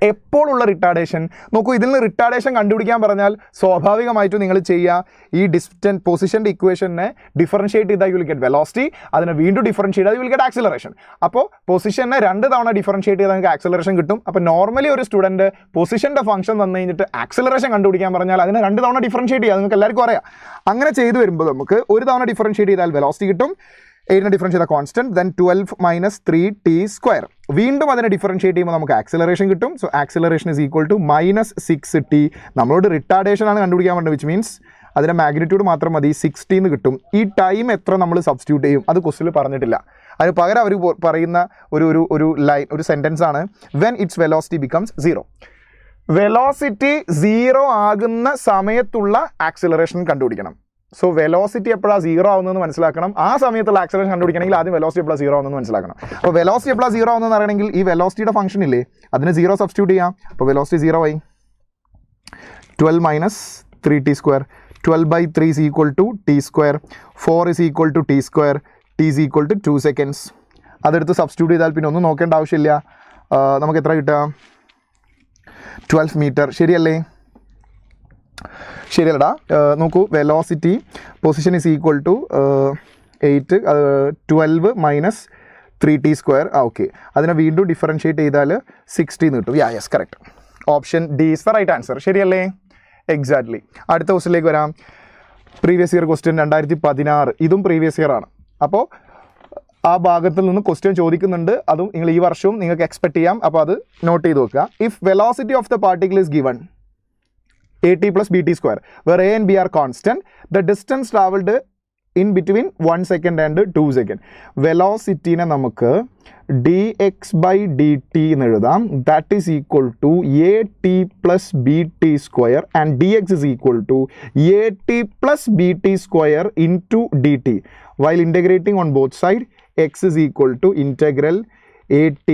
എപ്പോഴുള്ള റിട്ടാർഡേഷൻ നോക്കൂ, ഇതിൽ നിന്ന് റിട്ടാർഡേഷൻ കണ്ടുപിടിക്കാൻ പറഞ്ഞാൽ സ്വാഭാവികമായിട്ടും നിങ്ങൾ ചെയ്യുക ഈ ഡിസ്റ്റൻസ് പൊസിഷൻ്റെ ഇക്വേഷനെ ഡിഫറൻഷിയേറ്റ് ചെയ്താൽ യു വിൽ ഗെറ്റ് വെലോസിറ്റി, അതിനെ വീണ്ടും ഡിഫറൻഷിയേറ്റ് ചെയ്താൽ യു വിൽ ഗെറ്റ് ആക്സിലറേഷൻ. അപ്പോൾ പൊസിഷനെ 2 തവണ ഡിഫറൻഷിയേറ്റ് ചെയ്താൽ നിങ്ങൾക്ക് ആക്സിലറേഷൻ കിട്ടും. അപ്പോൾ നോർമലി ഒരു സ്റ്റുഡൻറ്റ് പൊസിഷൻ്റെ ഫംഗ്ഷൻ തന്നു കഴിഞ്ഞിട്ട് ആക്സിലറേഷൻ കണ്ടുപിടിക്കാൻ പറഞ്ഞാൽ അതിനെ 2 തവണ ഡിഫറൻഷിയേറ്റ് ചെയ്യുക, നിങ്ങൾക്ക് എല്ലാവർക്കും അറിയാം. അങ്ങനെ ചെയ്തു വരുമ്പോൾ നമുക്ക് ഒരു തവണ ഡിഫറൻഷിയേറ്റ് ചെയ്താൽ വെലോസിറ്റി കിട്ടും. 8 ഡിഫറൻഷിയേറ്റ് ചെയ്ത കോൺസ്റ്റന്റ്, ദെൻ 12 - 3t². വീണ്ടും അതിനെ ഡിഫറൻഷിയേറ്റ് ചെയ്യുമ്പോൾ നമുക്ക് ആക്സിലറേഷൻ കിട്ടും. So acceleration is equal to -6t. നമ്മളോട് റിട്ടാർഡേഷൻ ആണ് കണ്ടുപിടിക്കാൻ പറഞ്ഞത്, വിച്ച് മീൻസ് അതിൻ്റെ മാഗ്നിറ്റ്യൂഡ് മാത്രം മതി, 60 എന്ന് കിട്ടും. ഈ ടൈം എത്ര നമ്മൾ സബ്സ്റ്റിറ്റ്യൂട്ട് ചെയ്യും അത് ക്വസ്റ്റിൽ പറഞ്ഞിട്ടില്ല. അതിന് പകരം അവർ പറയുന്ന ഒരു ലൈൻ, ഒരു സെൻറ്റൻസ് ആണ്, when it's velocity becomes 0. Velocity 0 ആകുന്ന സമയത്തുള്ള ആക്സിലറേഷൻ കണ്ടുപിടിക്കണം. സോ വെലോസിറ്റി എപ്പോഴാണ് 0 ആവുന്നതെന്ന് മനസ്സിലാക്കണം. ആ സമയത്തുള്ള ആക്സിലറേഷൻ കണ്ടുപിടിക്കണമെങ്കിൽ ആദ്യം വെലോസിറ്റി എപ്പോഴാണ് 0 ആവുന്നതെന്ന് മനസ്സിലാക്കണം. അപ്പോൾ വെലോസിറ്റി എപ്പോഴാണ് 0 ആവുന്നതെന്ന് അറിയണമെങ്കിൽ ഈ വെലോസിറ്റിയുടെ ഫംഗ്ഷൻ ഇല്ലേ അതിന് 0 സബ്സ്റ്റിറ്റ്യൂട്ട് ചെയ്യാം. അപ്പോൾ വെലോസിറ്റി 0 ആയി. 12 - 3t². 12/3 is equal to t². 4 is equal to t². t is equal to 2 seconds. അതെടുത്ത് സബ്സ്റ്റിറ്റ്യൂട്ട് ചെയ്താൽ പിന്നെ ഒന്നും നോക്കേണ്ട ആവശ്യമില്ല. നമുക്ക് എത്ര കിട്ടുക? 12 മീറ്റർ. ശരിയല്ലേ? ശരിയല്ലടാ. നോക്കൂ, velocity position is equal to 8 12 - 3t². Okay, അതിനെ വീണ്ടും ഡിഫറൻഷിയേറ്റ് ചെയ്താൽ 60 കിട്ടും. Yes, correct. Option D is the right answer. ശരിയല്ലേ? എക്സാക്ട്ലി. അടുത്ത ക്വസ്റ്റിലേക്ക് വരാം. Previous year question 2016. ഇതും പ്രീവിയസ് ഇയർ ആണ്. അപ്പോൾ ആ ഭാഗത്തിൽ നിന്ന് ക്വസ്റ്റ്യൻ ചോദിക്കുന്നുണ്ട്. അതും നിങ്ങൾ ഈ വർഷവും നിങ്ങൾക്ക് എക്സ്പെക്ട് ചെയ്യാം. അപ്പോൾ അത് നോട്ട് ചെയ്ത് വെക്കുക. If velocity of the particle is given at + bt², where a and b are constant, the distance traveled in between 1 second and 2 second. വെലോസിറ്റിനെ നമുക്ക് dx/dt എന്ന് എഴുതാം. That is equal to at + bt² and dx is equal to at + bt² into dt. While integrating on both sides, x is equal to integral at +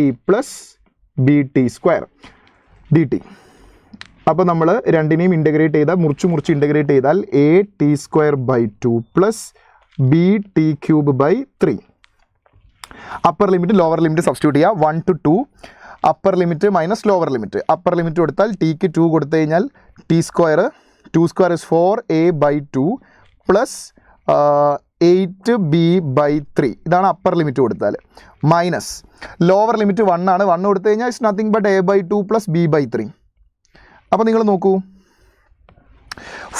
bt² dt. അപ്പോൾ നമ്മൾ രണ്ടിനെയും integrate ചെയ്താൽ മുറിച്ച് integrate ചെയ്താൽ at² + bt³ upper limit lower limit substitute ചെയ്യുക. 1 to 2 upper limit minus lower limit. Upper limit കൊടുത്താൽ tick 2 കൊടുത്തു കഴിഞ്ഞാൽ t². 2² is 4a/2 + 8b/3. ഇതാണ് അപ്പർ ലിമിറ്റ് കൊടുത്താൽ. മൈനസ് ലോവർ ലിമിറ്റ് 1 ആണ്. 1 കൊടുത്തു കഴിഞ്ഞാൽ it's nothing but a/2 + b/3. അപ്പോൾ നിങ്ങൾ നോക്കൂ,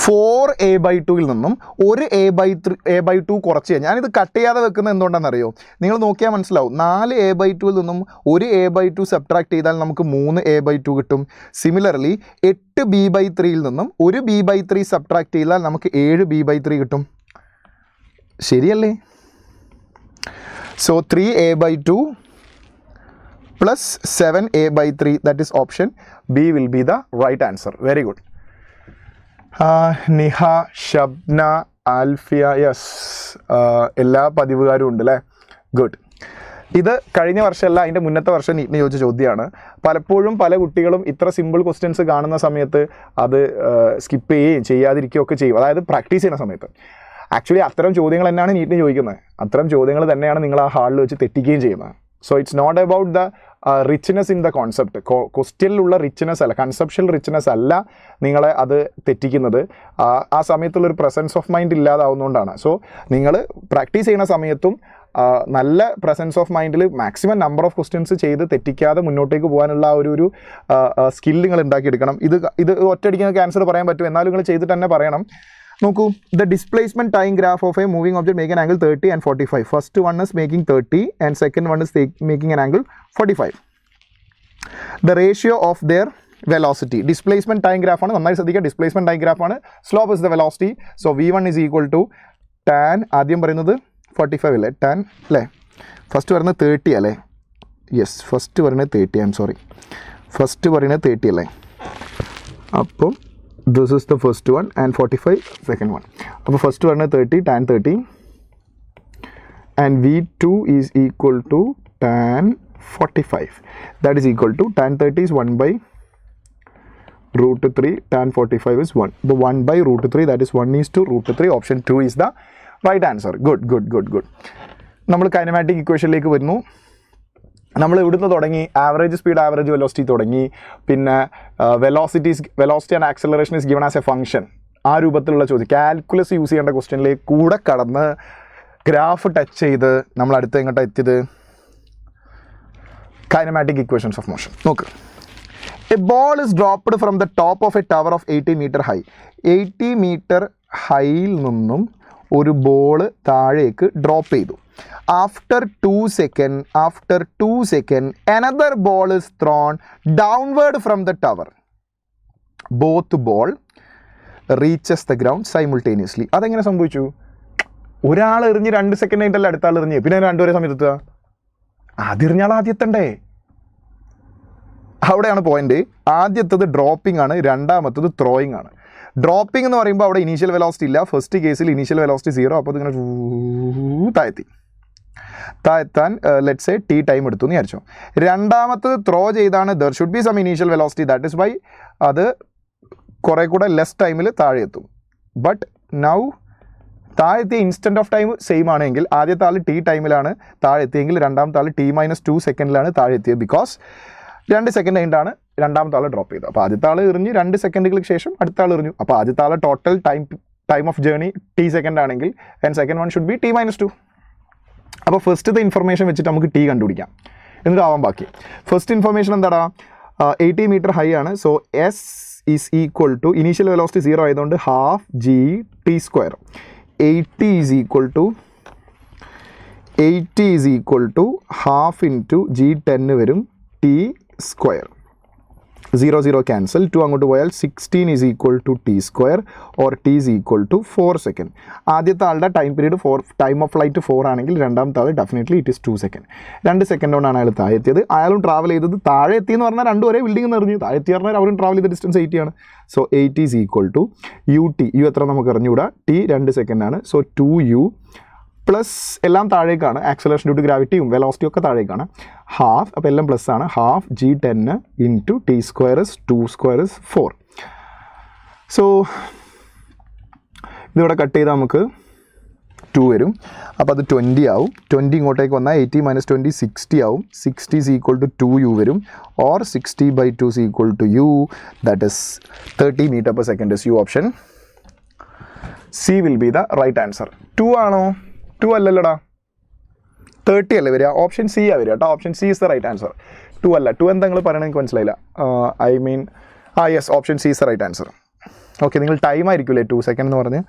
4a/2 നിന്നും ഒരു a/2 കുറച്ച് കഴിഞ്ഞാൽ, ഞാനിത് കട്ട് ചെയ്യാതെ വെക്കുന്നത് എന്തുകൊണ്ടാണെന്നറിയോ? നിങ്ങൾ നോക്കിയാൽ മനസ്സിലാവും. 4a/2 നിന്നും ഒരു a/2 സബ്ട്രാക്ട് ചെയ്താൽ നമുക്ക് 3a/2 കിട്ടും. സിമിലർലി 8b/3 നിന്നും ഒരു b/3 സബ്ട്രാക്ട് ചെയ്താൽ നമുക്ക് 7b/3 കിട്ടും. ശരിയല്ലേ? So 3a/2 plus 7a/3, that is option B will be the right answer. Very good. Niha, Shabna, Alfiya, yes, എല്ലാ പതിവുകാരും ഉണ്ട് അല്ലേ? ഗുഡ്. ഇത് കഴിഞ്ഞ വർഷമല്ല, അതിൻ്റെ മുന്നത്തെ വർഷം നീറ്റിന് ചോദിച്ച ചോദ്യമാണ്. പലപ്പോഴും പല കുട്ടികളും ഇത്ര സിമ്പിൾ ക്വസ്റ്റ്യൻസ് കാണുന്ന സമയത്ത് അത് സ്കിപ്പ് ചെയ്യുകയും ചെയ്യാതിരിക്കുകയൊക്കെ ചെയ്യും, അതായത് പ്രാക്ടീസ് ചെയ്യുന്ന സമയത്ത്. ആക്ച്വലി അത്തരം ചോദ്യങ്ങൾ തന്നെയാണ് നീറ്റിന് ചോദിക്കുന്നത്. അത്തരം ചോദ്യങ്ങൾ തന്നെയാണ് നിങ്ങൾ ആ ഹാളിൽ വെച്ച് തെറ്റിക്കുകയും ചെയ്യുന്നത്. So it's not about the richness in the concept. ക്വസ്റ്റ്യനിലുള്ള റിച്ച്നെസ് അല്ല, കൺസെപ്ഷ്യൽ റിച്ച്നെസ് അല്ല നിങ്ങളെ അത് തെറ്റിക്കുന്നത്. ആ സമയത്തുള്ളൊരു പ്രസൻസ് ഓഫ് മൈൻഡ് ഇല്ലാതാവുന്നതുകൊണ്ടാണ്. സോ നിങ്ങൾ പ്രാക്ടീസ് ചെയ്യുന്ന സമയത്തും നല്ല പ്രസൻസ് ഓഫ് മൈൻഡിൽ മാക്സിമം നമ്പർ ഓഫ് ക്വസ്റ്റ്യൻസ് ചെയ്ത് തെറ്റിക്കാതെ മുന്നോട്ടേക്ക് പോകാനുള്ള ഒരു സ്കിൽ നിങ്ങൾ ഉണ്ടാക്കിയെടുക്കണം. ഇത് ഒറ്റയടിക്ക് നിങ്ങൾക്ക് ആൻസർ പറയാൻ പറ്റും, എന്നാലും നിങ്ങൾ ചെയ്തിട്ട് തന്നെ പറയണം. നോക്കൂ, the displacement time graph of A moving object make an angle 30 and 45. First one is making 30 and second one is making an angle 45. The ratio of their velocity. Displacement time graph ആണ്, നന്നായി ശ്രദ്ധിക്കുക. Displacement time graph ആണ്. Slope is the velocity. So v1 is equal to tan, ആദ്യം പറയുന്നത് 45 അല്ലേ, tan അല്ലേ? First പറയുന്നത് 30 അല്ലേ? യെസ്, ഫസ്റ്റ് പറയുന്നത് 30. ഐ എം സോറി, ഫസ്റ്റ് പറയുന്നത് 30 അല്ലേ? അപ്പം this is the first one and 45 second one. അപ്പോൾ ഫസ്റ്റ് വരുന്നത് 30, tan 30, and v2 is equal to tan 45. That is equal to tan 30 is 1/√3, tan 45 is 1. The 1/√3, that is 1:√3. Option 2 is the right answer. Good. നമ്മൾ kinematic ഇക്വേഷനിലേക്ക് വരുന്നു. നമ്മൾ ഇവിടുന്ന് തുടങ്ങി average speed average velocity തുടങ്ങി, പിന്നെ velocity and acceleration is given as A function, ആ രൂപത്തിലുള്ള ചോദ്യം കാൽക്കുലസ് യൂസ് ചെയ്യേണ്ട ക്വസ്റ്റ്യനിലേക്ക് കൂടെ കടന്ന് ഗ്രാഫ് ടച്ച് ചെയ്ത് നമ്മൾ അടുത്ത് എങ്ങോട്ടാണ് എത്തിയത്? Kinematic equations of motion. നോക്ക്, a ball is dropped from the top of a tower of 80 metre high. 80 metre ഹൈയിൽ നിന്നും ഒരു ബോള് താഴേക്ക് ഡ്രോപ്പ് ചെയ്തു. After 2 seconds, another ball is thrown downward from the tower. Both ball reaches the ground simultaneously. അതെങ്ങനെ സംഭവിച്ചു? ഒരാൾ എറിഞ്ഞ് 2 second കഴിഞ്ഞിട്ടല്ല അടുത്ത ആൾ എറിഞ്ഞ്, പിന്നെ രണ്ടുപേരെ സമയത്ത് ആദ്യം ആദ്യത്തണ്ടേ? അവിടെയാണ് പോയിന്റ്. ആദ്യത്തത് ഡ്രോപ്പിംഗ് ആണ്, രണ്ടാമത്തത് ത്രോയിങ് ആണ്. ഡ്രോപ്പിംഗ് എന്ന് പറയുമ്പോൾ അവിടെ ഇനീഷ്യൽ വെലോസിറ്റി ഇല്ല. ഫസ്റ്റ് കേസിൽ ഇനീഷ്യൽ വെലോസിറ്റി 0, അപ്പോൾ ഇതിങ്ങനെ താഴ്ത്താൻ ലെറ്റ്സ് സേ ടി ടൈം എടുത്തു എന്ന് വിചാരിച്ചു. രണ്ടാമത്തത് ത്രോ ചെയ്താണ്, there should be some initial velocity, that is why അത് കുറേ കൂടെ ലെസ് ടൈമിൽ താഴെ എത്തും. ബട്ട് നൗ താഴെത്തിയ ഇൻസ്റ്റൻറ്റ് ഓഫ് ടൈം സെയിം ആണെങ്കിൽ ആദ്യത്തെ ആൾ ടി ടൈമിലാണ് താഴെ എത്തിയെങ്കിൽ രണ്ടാമത്തെ ആൾ T-2 സെക്കൻഡിലാണ് താഴെ എത്തിയത്. ബിക്കോസ് 2 സെക്കൻഡ് കഴിഞ്ഞിട്ടാണ് രണ്ടാമത്തെ ആൾ ഡ്രോപ്പ് ചെയ്തത്. അപ്പോൾ ആദ്യത്തെ ആൾ എറിഞ്ഞ് 2 സെക്കൻഡുകൾക്ക് ശേഷം അടുത്ത ആൾ എറിഞ്ഞു. അപ്പോൾ ആദ്യത്തെ ആൾ total time of journey T second ആണെങ്കിൽ and second one should be T-2. അപ്പോൾ ഫസ്റ്റത്തെ ഇൻഫർമേഷൻ വെച്ചിട്ട് നമുക്ക് ടി കണ്ടുപിടിക്കാം, എന്നിട്ടാവാം ബാക്കി. ഫസ്റ്റ് ഇൻഫർമേഷൻ എന്താടാ? 80 മീറ്റർ ഹൈ ആണ്. So S is equal to initial velocity 0 ആയതുകൊണ്ട് ½ GT². 80 is equal to ½ into G10 വരും T². 0 ക്യാൻസൽ, 2 അങ്ങോട്ട് പോയാൽ 16 is equal to T² or T is equal to 4 second. ആദ്യത്തെ ആളുടെ time period 4, time of flight 4 ആണെങ്കിൽ രണ്ടാമത്തെ ആൾ definitely it is 2 second. 2 second കൊണ്ടാണ് അയാൾ താഴെ എത്തിയത്. അയാളും ട്രാവൽ ചെയ്തത് താഴെ എത്തി എന്ന് പറഞ്ഞാൽ രണ്ടും ഒരേ ബിൽഡിംഗ് നിറഞ്ഞു. താഴെ എത്തി പറഞ്ഞാൽ അവരും ട്രാവൽ ചെയ്ത ഡിസ്റ്റൻസ് 80 ആണ്. So 80 is equal to UT, U എത്ര നമുക്ക് അറിഞ്ഞുകൂടാ, T 2 സെക്കൻഡാണ്. സോ 2U പ്ലസ് എല്ലാം താഴേക്കാണ്, ആക്സലേഷൻ ഡ്യൂ ടു ഗ്രാവിറ്റിയും വെലോസിറ്റിയും ഒക്കെ താഴേക്കാണ്. ½ അപ്പോൾ എല്ലാം പ്ലസ് ആണ്. ½ G10 ഇൻറ്റു T² 2² 4. സോ ഇതിവിടെ കട്ട് ചെയ്താൽ നമുക്ക് 2 വരും. അപ്പോൾ അത് 20 ആവും. 20 ഇങ്ങോട്ടേക്ക് വന്നാൽ 80 - 20 60 ആവും. 60 ഈസ് ഈക്വൽ ടു 2U വരും. Or 60/2 is equal to U, that is 30 metre per second is U option. C will be the right answer. 2 ആണോ? 2 അല്ലല്ലോടാ, 30 അല്ലേ വരിക. ഓപ്ഷൻ C ആ വരിക കേട്ടോ. Option C is the right answer. 2 അല്ല. 2 എന്താ നിങ്ങൾ പറയണത് എനിക്ക് മനസ്സിലായില്ല. I mean yes, option C is the right answer. Okay, നിങ്ങൾ ടൈം ആയിരിക്കില്ലേ 2 സെക്കൻഡ് എന്ന് പറഞ്ഞ്.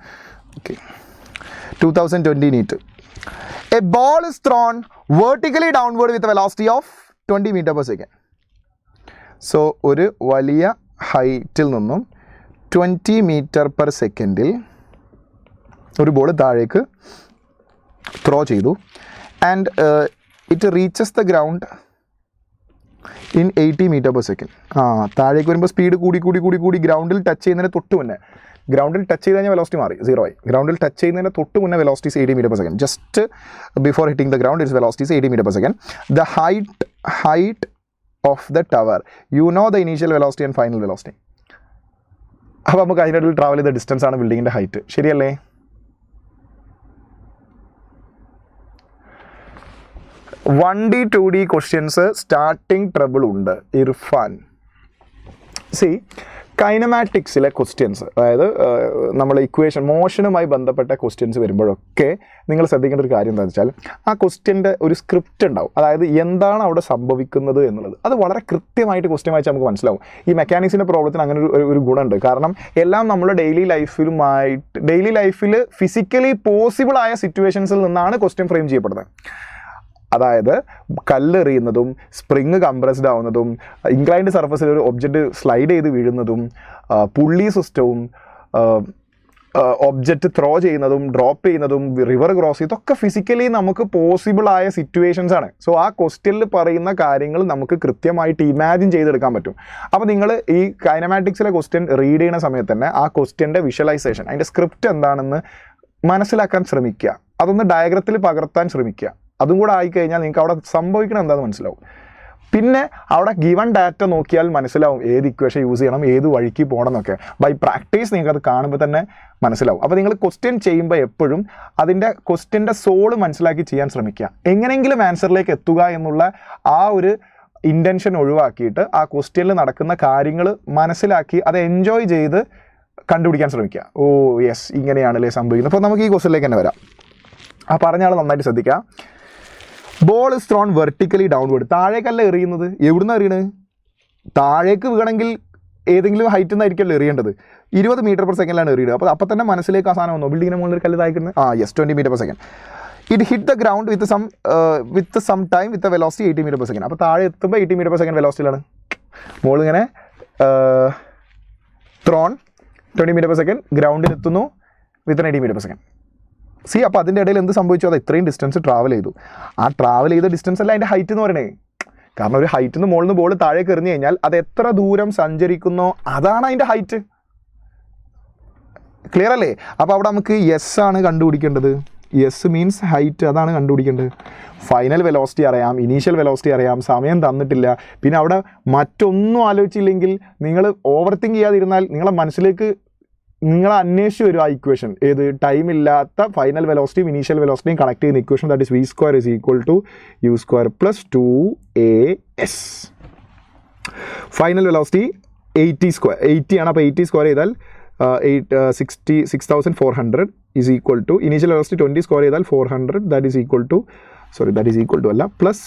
Okay, 2020 NEET. A ball is thrown vertically downward with velocity of 20 metre per second. So ഒരു വലിയ ഹൈറ്റിൽ നിന്നും 20 മീറ്റർ പെർ സെക്കൻഡിൽ ഒരു ബോൾ താഴേക്ക് ത്രോ ചെയ്തു. And it reaches the ground in 80 metre per second. താഴേക്ക് വരുമ്പോൾ സ്പീഡ് കൂടി ഗ്രൗണ്ടിൽ ടച്ച് ചെയ്യുന്നതിന് തൊട്ട് മുന്നേ, ഗ്രൗണ്ടിൽ ടച്ച് ചെയ്ത് കഴിഞ്ഞാൽ വെലോസിറ്റി മാറി 0 ആയി. ഗ്രൗണ്ടിൽ ടച്ച് ചെയ്യുന്നതിന് തൊട്ട് മുന്നേ velocity 80 metre per second. Just before hitting the ground its velocity 80 metre per second. The height of the tower, you know the initial velocity and final velocity. അപ്പോൾ നമുക്ക് അതിനിടയിൽ ട്രാവൽ ചെയ്ത ഡിസ്റ്റൻസ് ആണ് ബിൽഡിങ്ങിൻ്റെ ഹൈറ്റ്. ശരിയല്ലേ? 1D 2D questions starting trouble ഉണ്ട്. Irfan, C കൈനമാറ്റിക്സിലെ questions, അതായത് നമ്മൾ ഇക്വേഷൻ മോഷനുമായി ബന്ധപ്പെട്ട ക്വസ്റ്റ്യൻസ് വരുമ്പോഴൊക്കെ നിങ്ങൾ ശ്രദ്ധിക്കേണ്ട ഒരു കാര്യം എന്താണെന്ന് വെച്ചാൽ ആ ക്വസ്റ്റ്യൻ്റെ ഒരു സ്ക്രിപ്റ്റ് ഉണ്ടാവും. അതായത് എന്താണ് അവിടെ സംഭവിക്കുന്നത് എന്നുള്ളത് അത് വളരെ കൃത്യമായിട്ട് ക്വസ്റ്റ്യൻ വായിച്ചാൽ നമുക്ക് മനസ്സിലാവും. ഈ മെക്കാനിക്സിൻ്റെ പ്രോബ്ലത്തിന് അങ്ങനെ ഒരു ഗുണമുണ്ട്. കാരണം എല്ലാം നമ്മൾ ഡെയിലി ലൈഫിൽ ഫിസിക്കലി പോസിബിൾ ആയ സിറ്റുവേഷൻസിൽ നിന്നാണ് ക്വസ്റ്റ്യൻ ഫ്രെയിം ചെയ്യപ്പെടുന്നത്. അതായത് കല്ലെറിയുന്നതും സ്പ്രിങ് കംപ്രസ്ഡ് ആവുന്നതും ഇൻക്ലൈൻഡ് സർഫസിൽ ഒരു ഒബ്ജക്റ്റ് സ്ലൈഡ് ചെയ്ത് വീഴുന്നതും പുള്ളി സിസ്റ്റവും ഒബ്ജക്റ്റ് ത്രോ ചെയ്യുന്നതും ഡ്രോപ്പ് ചെയ്യുന്നതും റിവർ ക്രോസ് ഇതൊക്കെ ഫിസിക്കലി നമുക്ക് പോസിബിൾ ആയ സിറ്റുവേഷൻസ് ആണ്. സോ ആ ക്വസ്റ്റ്യനിൽ പറയുന്ന കാര്യങ്ങൾ നമുക്ക് കൃത്യമായിട്ട് ഇമാജിൻ ചെയ്തെടുക്കാൻ പറ്റും. അപ്പോൾ നിങ്ങൾ ഈ കൈനമാറ്റിക്സിലെ ക്വസ്റ്റ്യൻ റീഡ് ചെയ്യുന്ന സമയത്ത് തന്നെ ആ ക്വസ്റ്റ്യൻ്റെ വിഷ്വലൈസേഷൻ, അതിൻ്റെ സ്ക്രിപ്റ്റ് എന്താണെന്ന് മനസ്സിലാക്കാൻ ശ്രമിക്കുക. അതൊന്ന് ഡയഗ്രത്തിൽ പകർത്താൻ ശ്രമിക്കുക. അതും കൂടെ ആയിക്കഴിഞ്ഞാൽ നിങ്ങൾക്ക് അവിടെ സംഭവിക്കണം എന്താണെന്ന് മനസ്സിലാവും. പിന്നെ അവിടെ ഗിവൺ ഡാറ്റ നോക്കിയാൽ മനസ്സിലാവും ഏത് ഇക്വേഷൻ യൂസ് ചെയ്യണം, ഏത് വഴിക്ക് പോകണം എന്നൊക്കെ. ബൈ പ്രാക്ടീസ് നിങ്ങൾക്ക് അത് കാണുമ്പോൾ തന്നെ മനസ്സിലാവും. അപ്പോൾ നിങ്ങൾ ക്വസ്റ്റ്യൻ ചെയ്യുമ്പോൾ എപ്പോഴും അതിൻ്റെ ക്വസ്റ്റ്യൻ്റെ സോള് മനസ്സിലാക്കി ചെയ്യാൻ ശ്രമിക്കുക. എങ്ങനെയെങ്കിലും ആൻസറിലേക്ക് എത്തുക എന്നുള്ള ആ ഒരു ഇൻറ്റൻഷൻ ഒഴിവാക്കിയിട്ട് ആ ക്വസ്റ്റ്യനിൽ നടക്കുന്ന കാര്യങ്ങൾ മനസ്സിലാക്കി അത് എൻജോയ് ചെയ്ത് കണ്ടുപിടിക്കാൻ ശ്രമിക്കുക. ഓ യെസ്, ഇങ്ങനെയാണല്ലേ സംഭവിക്കുന്നത്. അപ്പോൾ നമുക്ക് ഈ ക്വസ്റ്റ്യനിലേക്ക് തന്നെ വരാം. ആ പറഞ്ഞ ആൾ നന്നായിട്ട് ശ്രദ്ധിക്കുക. Ball is thrown vertically downward. താഴേക്കല്ല എറിയുന്നത്. എവിടുന്ന് എറിയണത്? താഴേക്ക് വീണെങ്കിൽ ഏതെങ്കിലും ഹൈറ്റിൽ നിന്നായിരിക്കുമല്ലോ എറിയേണ്ടത്. 20 മീറ്റർ പെർ സെക്കൻഡിലാണ് എറിയുന്നത്. അപ്പോൾ തന്നെ മനസ്സിലേക്ക് ആ സാധനം വന്നു, ബിൽഡിങ്ങിന് മുകളിൽ കല്ല് താഴ്ക്കുന്നത്. Yes, 20 metre per second. It hit the ground with some time with velocity 80 metre per second. അപ്പോൾ താഴെ എത്തുമ്പോൾ 80 മീറ്റർ പെർ സെക്കൻഡ് വെലോസിറ്റിയിലാണ്. ബോൾ ഇങ്ങനെ ത്രോൺ 20 മീറ്റർ പെർ സെക്കൻഡ്, ഗ്രൗണ്ടിൽ എത്തുന്നു with 80 metre per second. See, അപ്പോൾ അതിൻ്റെ ഇടയിൽ എന്ത് സംഭവിച്ചു? അത് ഇത്രയും ഡിസ്റ്റൻസ് ട്രാവൽ ചെയ്തു. ആ ട്രാവൽ ചെയ്ത ഡിസ്റ്റൻസ് അല്ല അതിൻ്റെ ഹൈറ്റ് എന്ന് പറയുന്നത്. കാരണം ഒരു ഹൈറ്റിൽ നിന്ന് മുകളിൽ നിന്ന് ബോൾ താഴേക്ക് എറിഞ്ഞു കഴിഞ്ഞാൽ അത് എത്ര ദൂരം സഞ്ചരിക്കുന്നോ അതാണ് അതിൻ്റെ ഹൈറ്റ്. ക്ലിയർ അല്ലേ? അപ്പോൾ അവിടെ നമുക്ക് യെസ് ആണ് കണ്ടുപിടിക്കേണ്ടത്. യെസ് മീൻസ് ഹൈറ്റ്, അതാണ് കണ്ടുപിടിക്കേണ്ടത്. ഫൈനൽ വെലോസിറ്റി അറിയാം, ഇനീഷ്യൽ വെലോസിറ്റി അറിയാം, സമയം തന്നിട്ടില്ല. പിന്നെ അവിടെ മറ്റൊന്നും ആലോചിച്ചില്ലെങ്കിൽ, നിങ്ങൾ ഓവർ തിങ്ക് ചെയ്യാതിരുന്നാൽ നിങ്ങളെ മനസ്സിലേക്ക് നിങ്ങൾ അന്വേഷിച്ച് വരും ആ ഇക്വേഷൻ. ഏത്? ടൈം ഇല്ലാത്ത ഫൈനൽ വെലോസിറ്റിയും ഇനീഷ്യൽ വെലോസിറ്റിയും കണക്ട് ചെയ്യുന്ന equation, that is V square is equal to U square plus 2as. Final velocity 80 ആണ്. അപ്പോൾ 80 സ്ക്വയർ ചെയ്താൽ 66,400 is equal to initial velocity 20 square ചെയ്താൽ 400, that is equal to അല്ല, plus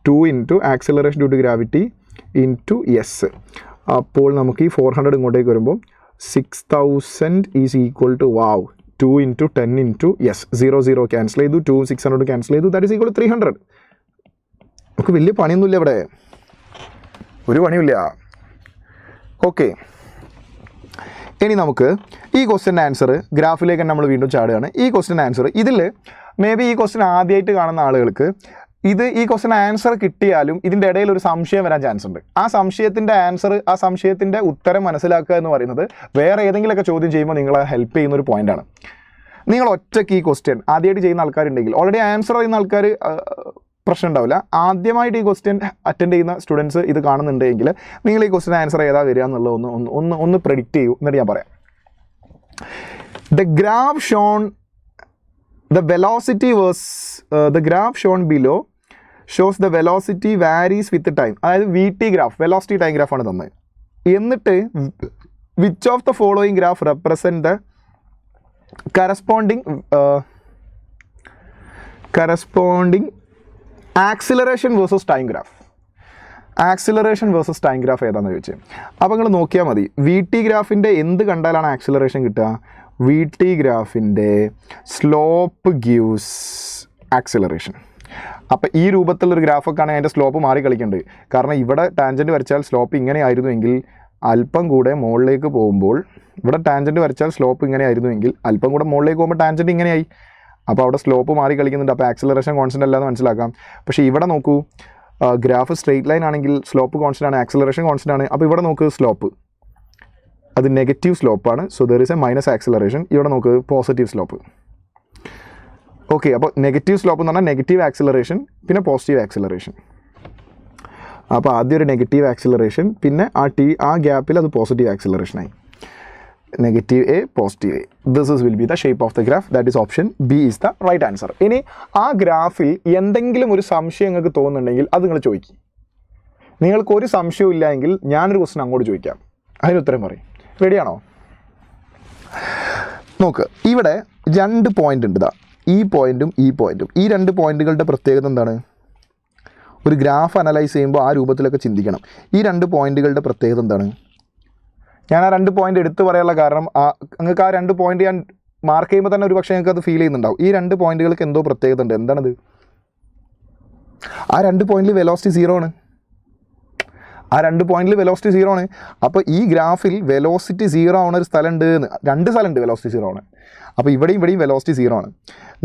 2 into acceleration due to gravity into s. അപ്പോൾ നമുക്ക് ഈ 400 ഇങ്ങോട്ടേക്ക് വരുമ്പോൾ 6000 is equal to 2 into 10 into s. 0 cancel ചെയ്തു, 2 600 ക്യാൻസൽ ചെയ്തു, that is equal to 300. നമുക്ക് വലിയ പണിയൊന്നുമില്ല ഇവിടെ, ഒരു പണിയില്ല. ഓക്കെ, ഇനി നമുക്ക് ഈ ക്വസ്റ്റ്യൻ്റെ ആൻസർ ഗ്രാഫിലേക്ക് നമ്മൾ വീണ്ടും ചാടുകയാണ്. ഈ ക്വസ്റ്റ്യൻ്റെ ആൻസർ ഇതിൽ മേ ബി ഈ ക്വസ്റ്റ്യൻ ആദ്യമായിട്ട് കാണുന്ന ആളുകൾക്ക് ഈ ക്വസ്റ്റ്യൻ ആൻസർ കിട്ടിയാലും ഇതിൻ്റെ ഇടയിൽ ഒരു സംശയം വരാൻ ചാൻസ് ഉണ്ട്. ആ സംശയത്തിൻ്റെ ഉത്തരം മനസ്സിലാക്കുക എന്ന് പറയുന്നത് വേറെ ഏതെങ്കിലുമൊക്കെ ചോദ്യം ചെയ്യുമ്പോൾ നിങ്ങളെ ഹെൽപ്പ് ചെയ്യുന്ന ഒരു പോയിൻ്റാണ്. നിങ്ങൾ ഒറ്റയ്ക്ക് ഈ ക്വസ്റ്റ്യൻ ആദ്യമായിട്ട് ചെയ്യുന്ന ആൾക്കാരുണ്ടെങ്കിൽ, ഓൾറെഡി ആൻസർ ചെയ്യുന്ന ആൾക്കാർ പ്രശ്നം ഉണ്ടാവില്ല. ആദ്യമായിട്ട് ഈ ക്വസ്റ്റ്യൻ അറ്റൻഡ് ചെയ്യുന്ന സ്റ്റുഡൻസ് ഇത് കാണുന്നുണ്ടെങ്കിൽ നിങ്ങൾ ഈ ക്വസ്റ്റ്യൻ ആൻസർ ഏതാ വരിക എന്നുള്ളത് ഒന്ന് പ്രെഡിക്റ്റ് ചെയ്യൂ, എന്നിട്ട് ഞാൻ പറയാം. The graph shown below shows the velocity varies with time. അതായത് VT ഗ്രാഫ്, വെലോസിറ്റി ടൈം ഗ്രാഫാണ് തന്നത്. എന്നിട്ട് which of the following graph represent the corresponding acceleration versus time graph. Acceleration versus time graph ഏതാണെന്ന് ചോദിച്ചത്. അപ്പോൾ നിങ്ങൾ നോക്കിയാൽ മതി, വി ടി ഗ്രാഫിൻ്റെ എന്ത് കണ്ടാലാണ് ആക്സിലറേഷൻ കിട്ടുക? വി ടി ഗ്രാഫിൻ്റെ സ്ലോപ്പ് ഗീവ്സ് ആക്സിലറേഷൻ. അപ്പോൾ ഈ രൂപത്തിലുള്ളൊരു ഗ്രാഫൊക്കെ ആണെങ്കിൽ അതിൻ്റെ സ്ലോപ്പ് മാറി കളിക്കേണ്ടത്. കാരണം ഇവിടെ ടാൻജൻറ്റ് വരച്ചാൽ സ്ലോപ്പ് ഇങ്ങനെയായിരുന്നുവെങ്കിൽ അല്പം കൂടെ മുകളിലേക്ക് പോകുമ്പോൾ, ഇവിടെ ടാൻജൻറ്റ് വരച്ചാൽ സ്ലോപ്പ് ഇങ്ങനെയായിരുന്നുവെങ്കിൽ അല്പം കൂടെ മുകളിലേക്ക് പോകുമ്പോൾ ടാൻജൻറ്റ് ഇങ്ങനെയായി. അപ്പോൾ അവിടെ സ്ലോപ്പ് മാറി കളിക്കുന്നുണ്ട്. അപ്പോൾ ആക്സിലറേഷൻ കോൺസ്റ്റൻ്റ് അല്ലാന്ന് മനസ്സിലാക്കാം. പക്ഷേ ഇവിടെ നോക്കൂ, ഗ്രാഫ് സ്ട്രെയിറ്റ് ലൈൻ ആണെങ്കിൽ സ്ലോപ്പ് കോൺസ്റ്റൻ്റ് ആണ്, ആക്സിലറേഷൻ കോൺസ്റ്റൻ്റ് ആണ്. അപ്പോൾ ഇവിടെ നോക്ക്, സ്ലോപ്പ് അത് നെഗറ്റീവ് സ്ലോപ്പാണ്. So there is a minus acceleration. ഇവിടെ നോക്ക്, പോസിറ്റീവ് സ്ലോപ്പ്. ഓക്കെ, അപ്പോൾ നെഗറ്റീവ് സ്ലോപ്പ് എന്ന് പറഞ്ഞാൽ നെഗറ്റീവ് ആക്സിലറേഷൻ, പിന്നെ പോസിറ്റീവ് ആക്സിലറേഷൻ. അപ്പോൾ ആദ്യം ഒരു നെഗറ്റീവ് ആക്സിലറേഷൻ, പിന്നെ ആ ഗ്യാപ്പിൽ അത് പോസിറ്റീവ് ആക്സിലറേഷനായി. Negative A, positive A. This will be the shape of the graph. That is option B is the right answer. ഇനി ആ ഗ്രാഫിൽ എന്തെങ്കിലും ഒരു സംശയം നിങ്ങൾക്ക് തോന്നുന്നുണ്ടെങ്കിൽ അത് നിങ്ങൾ ചോദിക്കും. നിങ്ങൾക്കൊരു സംശയവും ഇല്ല എങ്കിൽ ഞാനൊരു ക്വസ്റ്റൻ അങ്ങോട്ട് ചോദിക്കാം, അതിന് ഉത്തരം പറയും. റെഡിയാണോ? നോക്ക്, ഇവിടെ 2 പോയിൻ്റ് ഉണ്ട്. ഈ പോയിൻറ്റും ഈ പോയിൻറ്റും. ഈ 2 പോയിൻറ്റുകളുടെ പ്രത്യേകത എന്താണ്? ഒരു ഗ്രാഫ് അനലൈസ് ചെയ്യുമ്പോൾ ആ രൂപത്തിലൊക്കെ ചിന്തിക്കണം. ഈ 2 പോയിൻറ്റുകളുടെ പ്രത്യേകത എന്താണ്? ഞാൻ ആ 2 പോയിൻ്റ് എടുത്തു പറയാനുള്ള കാരണം, നിങ്ങൾക്ക് ആ 2 പോയിൻ്റ് ഞാൻ മാർക്ക് ചെയ്യുമ്പോൾ തന്നെ ഒരു പക്ഷേ നിങ്ങൾക്ക് അത് ഫീൽ ചെയ്യുന്നുണ്ടാവും. ഈ 2 പോയിൻറ്റുകൾക്ക് എന്തോ പ്രത്യേകത ഉണ്ട്. എന്താണത്? ആ 2 പോയിൻറ്റിൽ വെലോസിറ്റി 0 ആണ്. ആ 2 പോയിന്റിൽ വെലോസിറ്റി 0 ആണ്. അപ്പോൾ ഈ ഗ്രാഫിൽ വെലോസിറ്റി 0 ആവുന്ന ഒരു സ്ഥലമുണ്ട്, 2 സ്ഥലമുണ്ട് വെലോസിറ്റി 0 ആണ്. അപ്പോൾ ഇവിടെയും വെലോസിറ്റി 0 ആണ്.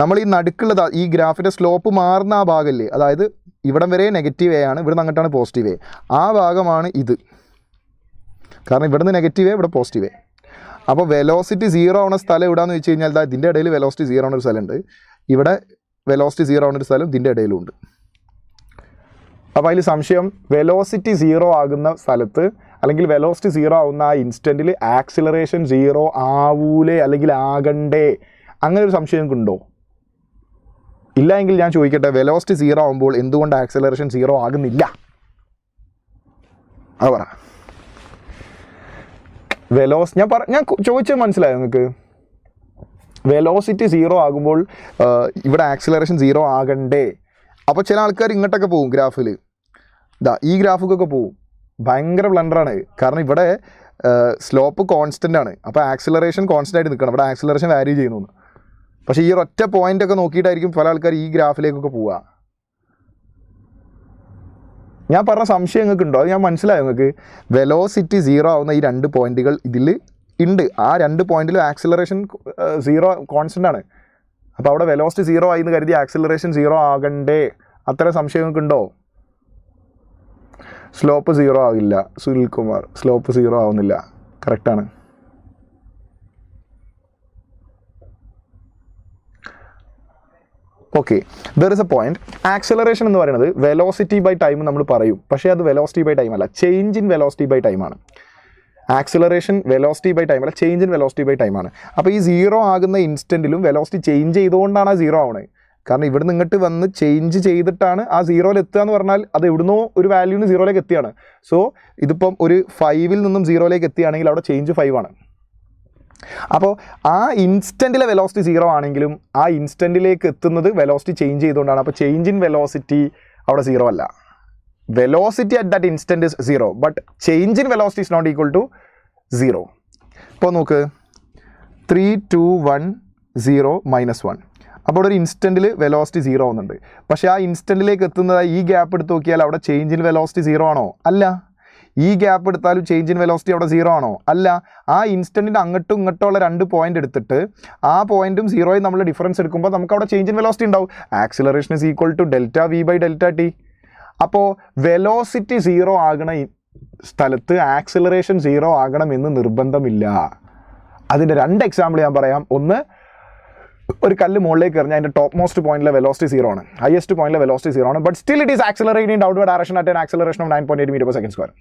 നമ്മൾ ഈ നടുക്കുള്ളത്, ഈ ഗ്രാഫിൻ്റെ സ്ലോപ്പ് മാറുന്ന ആ ഭാഗമല്ലേ, അതായത് ഇവിടം വരെ നെഗറ്റീവ് എ ആണ്, ഇവിടെ നിന്ന് അങ്ങോട്ടാണ് പോസിറ്റീവ് എ. ആ ഭാഗമാണ് ഇത്. കാരണം ഇവിടെ നിന്ന് നെഗറ്റീവ് എ, ഇവിടെ പോസിറ്റീവ് എ. അപ്പോൾ വെലോസിറ്റി 0 ആവുന്ന സ്ഥലം എവിടെയാണെന്ന് വെച്ച് കഴിഞ്ഞാൽ ഇതിൻ്റെ ഇടയിൽ വെലോസിറ്റി 0 ആവുന്ന ഒരു സ്ഥലമുണ്ട്, ഇവിടെ വെലോസിറ്റി 0 ആവുന്ന ഒരു സ്ഥലം ഇതിൻ്റെ ഇടയിലുണ്ട്. അപ്പോൾ അതിൽ സംശയം വെലോസിറ്റി 0 ആകുന്ന സ്ഥലത്ത് അല്ലെങ്കിൽ വെലോസിറ്റി 0 ആവുന്ന ആ ഇൻസ്റ്റൻറ്റിൽ ആക്സിലറേഷൻ 0 ആവൂലേ അല്ലെങ്കിൽ ആകണ്ടേ, അങ്ങനെ ഒരു സംശയം ഉണ്ടോ? ഇല്ല എങ്കിൽ ഞാൻ ചോദിക്കട്ടെ, വെലോസിറ്റി 0 ആകുമ്പോൾ എന്തുകൊണ്ട് ആക്സിലറേഷൻ 0 ആകുന്നില്ല? അത് പറ. ഞാൻ ചോദിച്ചത് മനസ്സിലായോ നിങ്ങൾക്ക്? വെലോസിറ്റി 0 ആകുമ്പോൾ ഇവിടെ ആക്സിലറേഷൻ 0 ആകണ്ടേ? അപ്പോൾ ചില ആൾക്കാർ ഇങ്ങോട്ടൊക്കെ പോകും, ഗ്രാഫിൽ ഈ ഗ്രാഫിക്കൊക്കെ പോവും. ഭയങ്കര ബ്ലണ്ടറാണ്. കാരണം ഇവിടെ സ്ലോപ്പ് കോൺസ്റ്റൻ്റ് ആണ്, അപ്പോൾ ആക്സിലറേഷൻ കോൺസ്റ്റൻ്റ് ആയിട്ട് നിൽക്കണം. ഇവിടെ ആക്സിലറേഷൻ വാരി ചെയ്യുന്നു. പക്ഷേ ഈ ഒറ്റ പോയിൻ്റൊക്കെ നോക്കിയിട്ടായിരിക്കും പല ആൾക്കാർ ഈ ഗ്രാഫിലേക്കൊക്കെ പോവുക. ഞാൻ പറഞ്ഞ സംശയം നിങ്ങൾക്ക് ഉണ്ടോ? അത് ഞാൻ മനസ്സിലായോ നിങ്ങൾക്ക്? വെലോസിറ്റി 0 ആവുന്ന ഈ 2 പോയിന്റുകൾ ഇതിൽ ഉണ്ട്. ആ 2 പോയിന്റിലും ആക്സിലറേഷൻ 0 കോൺസ്റ്റൻ്റ് ആണ്. അപ്പോൾ അവിടെ വെലോസിറ്റി 0 ആയി എന്ന് കരുതി ആക്സിലറേഷൻ 0 ആകണ്ടേ? അത്ര സംശയം നിങ്ങൾക്ക് ഉണ്ടോ? സ്ലോപ്പ് 0 ആവില്ല സുനിൽ കുമാർ, സ്ലോപ്പ് 0 ആവുന്നില്ല. കറക്റ്റാണ്. Okay, there is a point. Acceleration എന്ന് പറയുന്നത് വെലോസിറ്റി ബൈ ടൈം നമ്മൾ പറയും, പക്ഷേ അത് വെലോസിറ്റി ബൈ ടൈം അല്ല, change in velocity by time ആണ്. ആക്സിലറേഷൻ വെലോസിറ്റി ബൈ ടൈം അല്ല, change in velocity by time ആണ്. അപ്പോൾ ഈ 0 ആകുന്ന ഇൻസ്റ്റൻറ്റിലും വെലോസിറ്റി ചേഞ്ച് ചെയ്തുകൊണ്ടാണ് ആ 0 ആവണത്. കാരണം ഇവിടെ നിന്നിട്ട് വന്ന് ചേഞ്ച് ചെയ്തിട്ടാണ് ആ 0യിൽ എത്തുക എന്ന് പറഞ്ഞാൽ അത് എവിടുന്നോ ഒരു വാല്യൂന്ന് 0യിലേക്ക് എത്തിയാണ്. സോ ഇതിപ്പം ഒരു 5ൽ നിന്നും 0യിലേക്ക് എത്തിയാണെങ്കിൽ അവിടെ ചേഞ്ച് 5 ആണ്. അപ്പോൾ ആ ഇൻസ്റ്റൻറ്റിലെ വെലോസിറ്റി 0 ആണെങ്കിലും ആ ഇൻസ്റ്റൻറ്റിലേക്ക് എത്തുന്നത് വെലോസിറ്റി ചേഞ്ച് ചെയ്തുകൊണ്ടാണ്. അപ്പോൾ ചേഞ്ച് ഇൻ വെലോസിറ്റി അവിടെ 0 അല്ല. Velocity at that instant is 0, but change in velocity is not equal to 0. ഇപ്പോൾ നോക്ക്, 3, 2, 1, 0, -1. അപ്പോൾ ഒരു ഇൻസ്റ്റൻറ്റിൽ വെലോസിറ്റി 0 ആവുന്നുണ്ട്. പക്ഷേ ആ ഇൻസ്റ്റൻറ്റിലേക്ക് എത്തുന്നത് ഈ ഗ്യാപ്പ് എടുത്ത് നോക്കിയാൽ അവിടെ ചേഞ്ച് ഇൻ വെലോസിറ്റി 0 ആണോ? അല്ല. ഈ ഗ്യാപ്പ് എടുത്താലും ചേഞ്ച് ഇൻ വെലോസിറ്റി അവിടെ 0 ആണോ? അല്ല. ആ ഇൻസ്റ്റൻറ്റിൻ്റെ അങ്ങോട്ടും ഇങ്ങോട്ടുള്ള 2 പോയിന്റ് എടുത്തിട്ട് ആ പോയിന്റും 0യും നമ്മൾ ഡിഫറൻസ് എടുക്കുമ്പോൾ നമുക്ക് അവിടെ ചേഞ്ച് ഇൻ വെലോസിറ്റി ഉണ്ടാവും. Acceleration is equal to ΔV/ΔT. അപ്പോൾ വെലോസിറ്റി 0 ആകണ സ്ഥലത്ത് ആക്സിലറേഷൻ 0 ആകണമെന്ന് നിർബന്ധമില്ല. അതിൻ്റെ 2 എക്സാമ്പിൾ ഞാൻ പറയാം. ഒന്ന്, ഒരു കല്ല് മുകളിലേക്ക് എറിഞ്ഞാൽ അതിൻ്റെ ടോപ്പ് മോസ്റ്റ് പോയിന്റിലെ വെലോസിറ്റി 0 ആണ്, ഹയസ്റ്റ് പോയിന്റിലെ വെലോസിറ്റി 0 ആണ്, but still it is accelerating in outward direction at an acceleration of 9.8 m/s².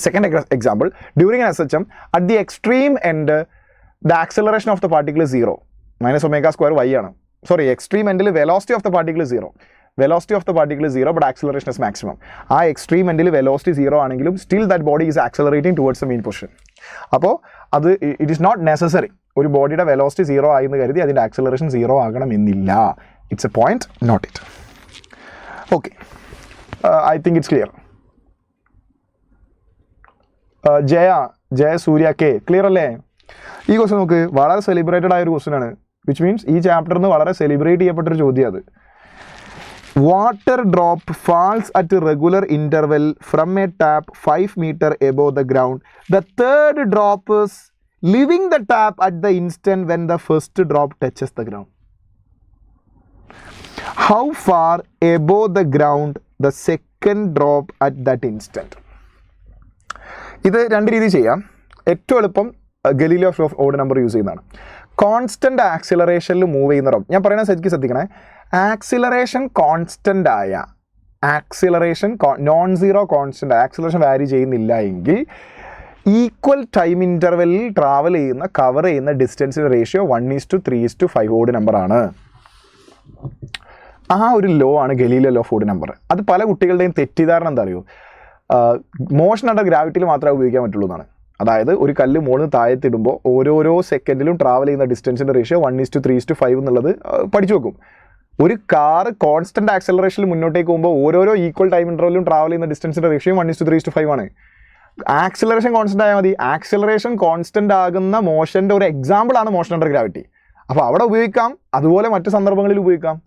Second example, during an SHM, at the extreme end, the acceleration of the particle is 0. -ω² y ആണ്. Sorry, extreme end velocity of the particle is 0. Velocity of the particle is 0, but acceleration is maximum. ആ extreme end velocity 0 ആണെങ്കിലും still that body is accelerating towards the mean position. അപ്പോൾ അത് it is not necessary ഒരു ബോഡിയുടെ velocity 0 ആയി എന്ന് കരുതി അതിൻ്റെ ആക്സിലറേഷൻ 0 ആകണമെന്നില്ല. It's a point, not it. Okay, I think it's clear. Jaya Surya K, clear അല്ലേ? ഈ ക്വസ്റ്റ്യൻ നോക്ക്, വളരെ സെലിബ്രേറ്റഡ് ആയ ഒരു ക്വസ്റ്റ്യൻ ആണ്. വിച്ച് മീൻസ് ഈ ചാപ്റ്ററിൽ നിന്ന് വളരെ സെലിബ്രേറ്റ് ചെയ്യപ്പെട്ടൊരു ചോദ്യം അത്. Water drop falls at regular interval from a tap 5 meter above the ground. The third drop is leaving the tap at the instant when the first drop touches the ground. How far above the ground the second drop at that instant? ഇത് 2 രീതി ചെയ്യാം. ഏറ്റവും എളുപ്പം Galileo of odd number use ചെയ്യുന്നതാണ്. Constant ആക്സിലറേഷനിൽ move ചെയ്യുന്ന Rob, ഞാൻ പറയുന്നത് ശരിക്കും ശ്രദ്ധിക്കണേ, ആക്സിലറേഷൻ കോൺസ്റ്റൻ്റ് ആയ acceleration non zero constant acceleration വാരി ചെയ്യുന്നില്ല എങ്കിൽ ഈക്വൽ ടൈം ഇൻ്റർവെല്ലിൽ ട്രാവൽ ചെയ്യുന്ന കവർ ചെയ്യുന്ന ഡിസ്റ്റൻസിൻ്റെ റേഷ്യോ 1:3:5 ഓഡ് നമ്പറാണ്. ആ ഒരു ലോ ആണ് Galileo law of odd number. അത് പല കുട്ടികളുടെയും തെറ്റിദ്ധാരണ എന്താ അറിയോ, മോഷൻ അണ്ടർ ഗ്രാവിറ്റിയിൽ മാത്രമേ ഉപയോഗിക്കാൻ പറ്റുള്ളൂ എന്നാണ്. അതായത് ഒരു കല്ല് മുകളിൽ താഴത്തിടുമ്പോൾ ഓരോരോ സെക്കൻഡിലും ട്രാവൽ ചെയ്യുന്ന ഡിസ്റ്റൻസിൻ്റെ റേഷ്യോ 1:3:5 എന്നുള്ളത് പഠിച്ചു വെക്കും. ഒരു കാർ കോൺസ്റ്റന്റ് ആക്സലറേഷനിൽ മുന്നോട്ടേക്ക് പോകുമ്പോൾ ഓരോരോ ഈക്വൽ ടൈം ഇൻ്റർവെല്ലും ട്രാവൽ ചെയ്യുന്ന ഡിസ്റ്റൻസിൻ്റെ റേഷ്യോ 1:3:5 ആണ്. ആക്സിലറേഷൻ കോൺസ്റ്റന്റ് ആയാൽ മതി. ആക്സിലറേഷൻ കോൺസ്റ്റന്റ് ആകുന്ന മോഷൻ്റെ ഒരു എക്സാമ്പിൾ ആണ് മോഷൻ അണ്ടർ ഗ്രാവിറ്റി. അപ്പോൾ അവിടെ ഉപയോഗിക്കാം, അതുപോലെ മറ്റ് സന്ദർഭങ്ങളിൽ ഉപയോഗിക്കാം.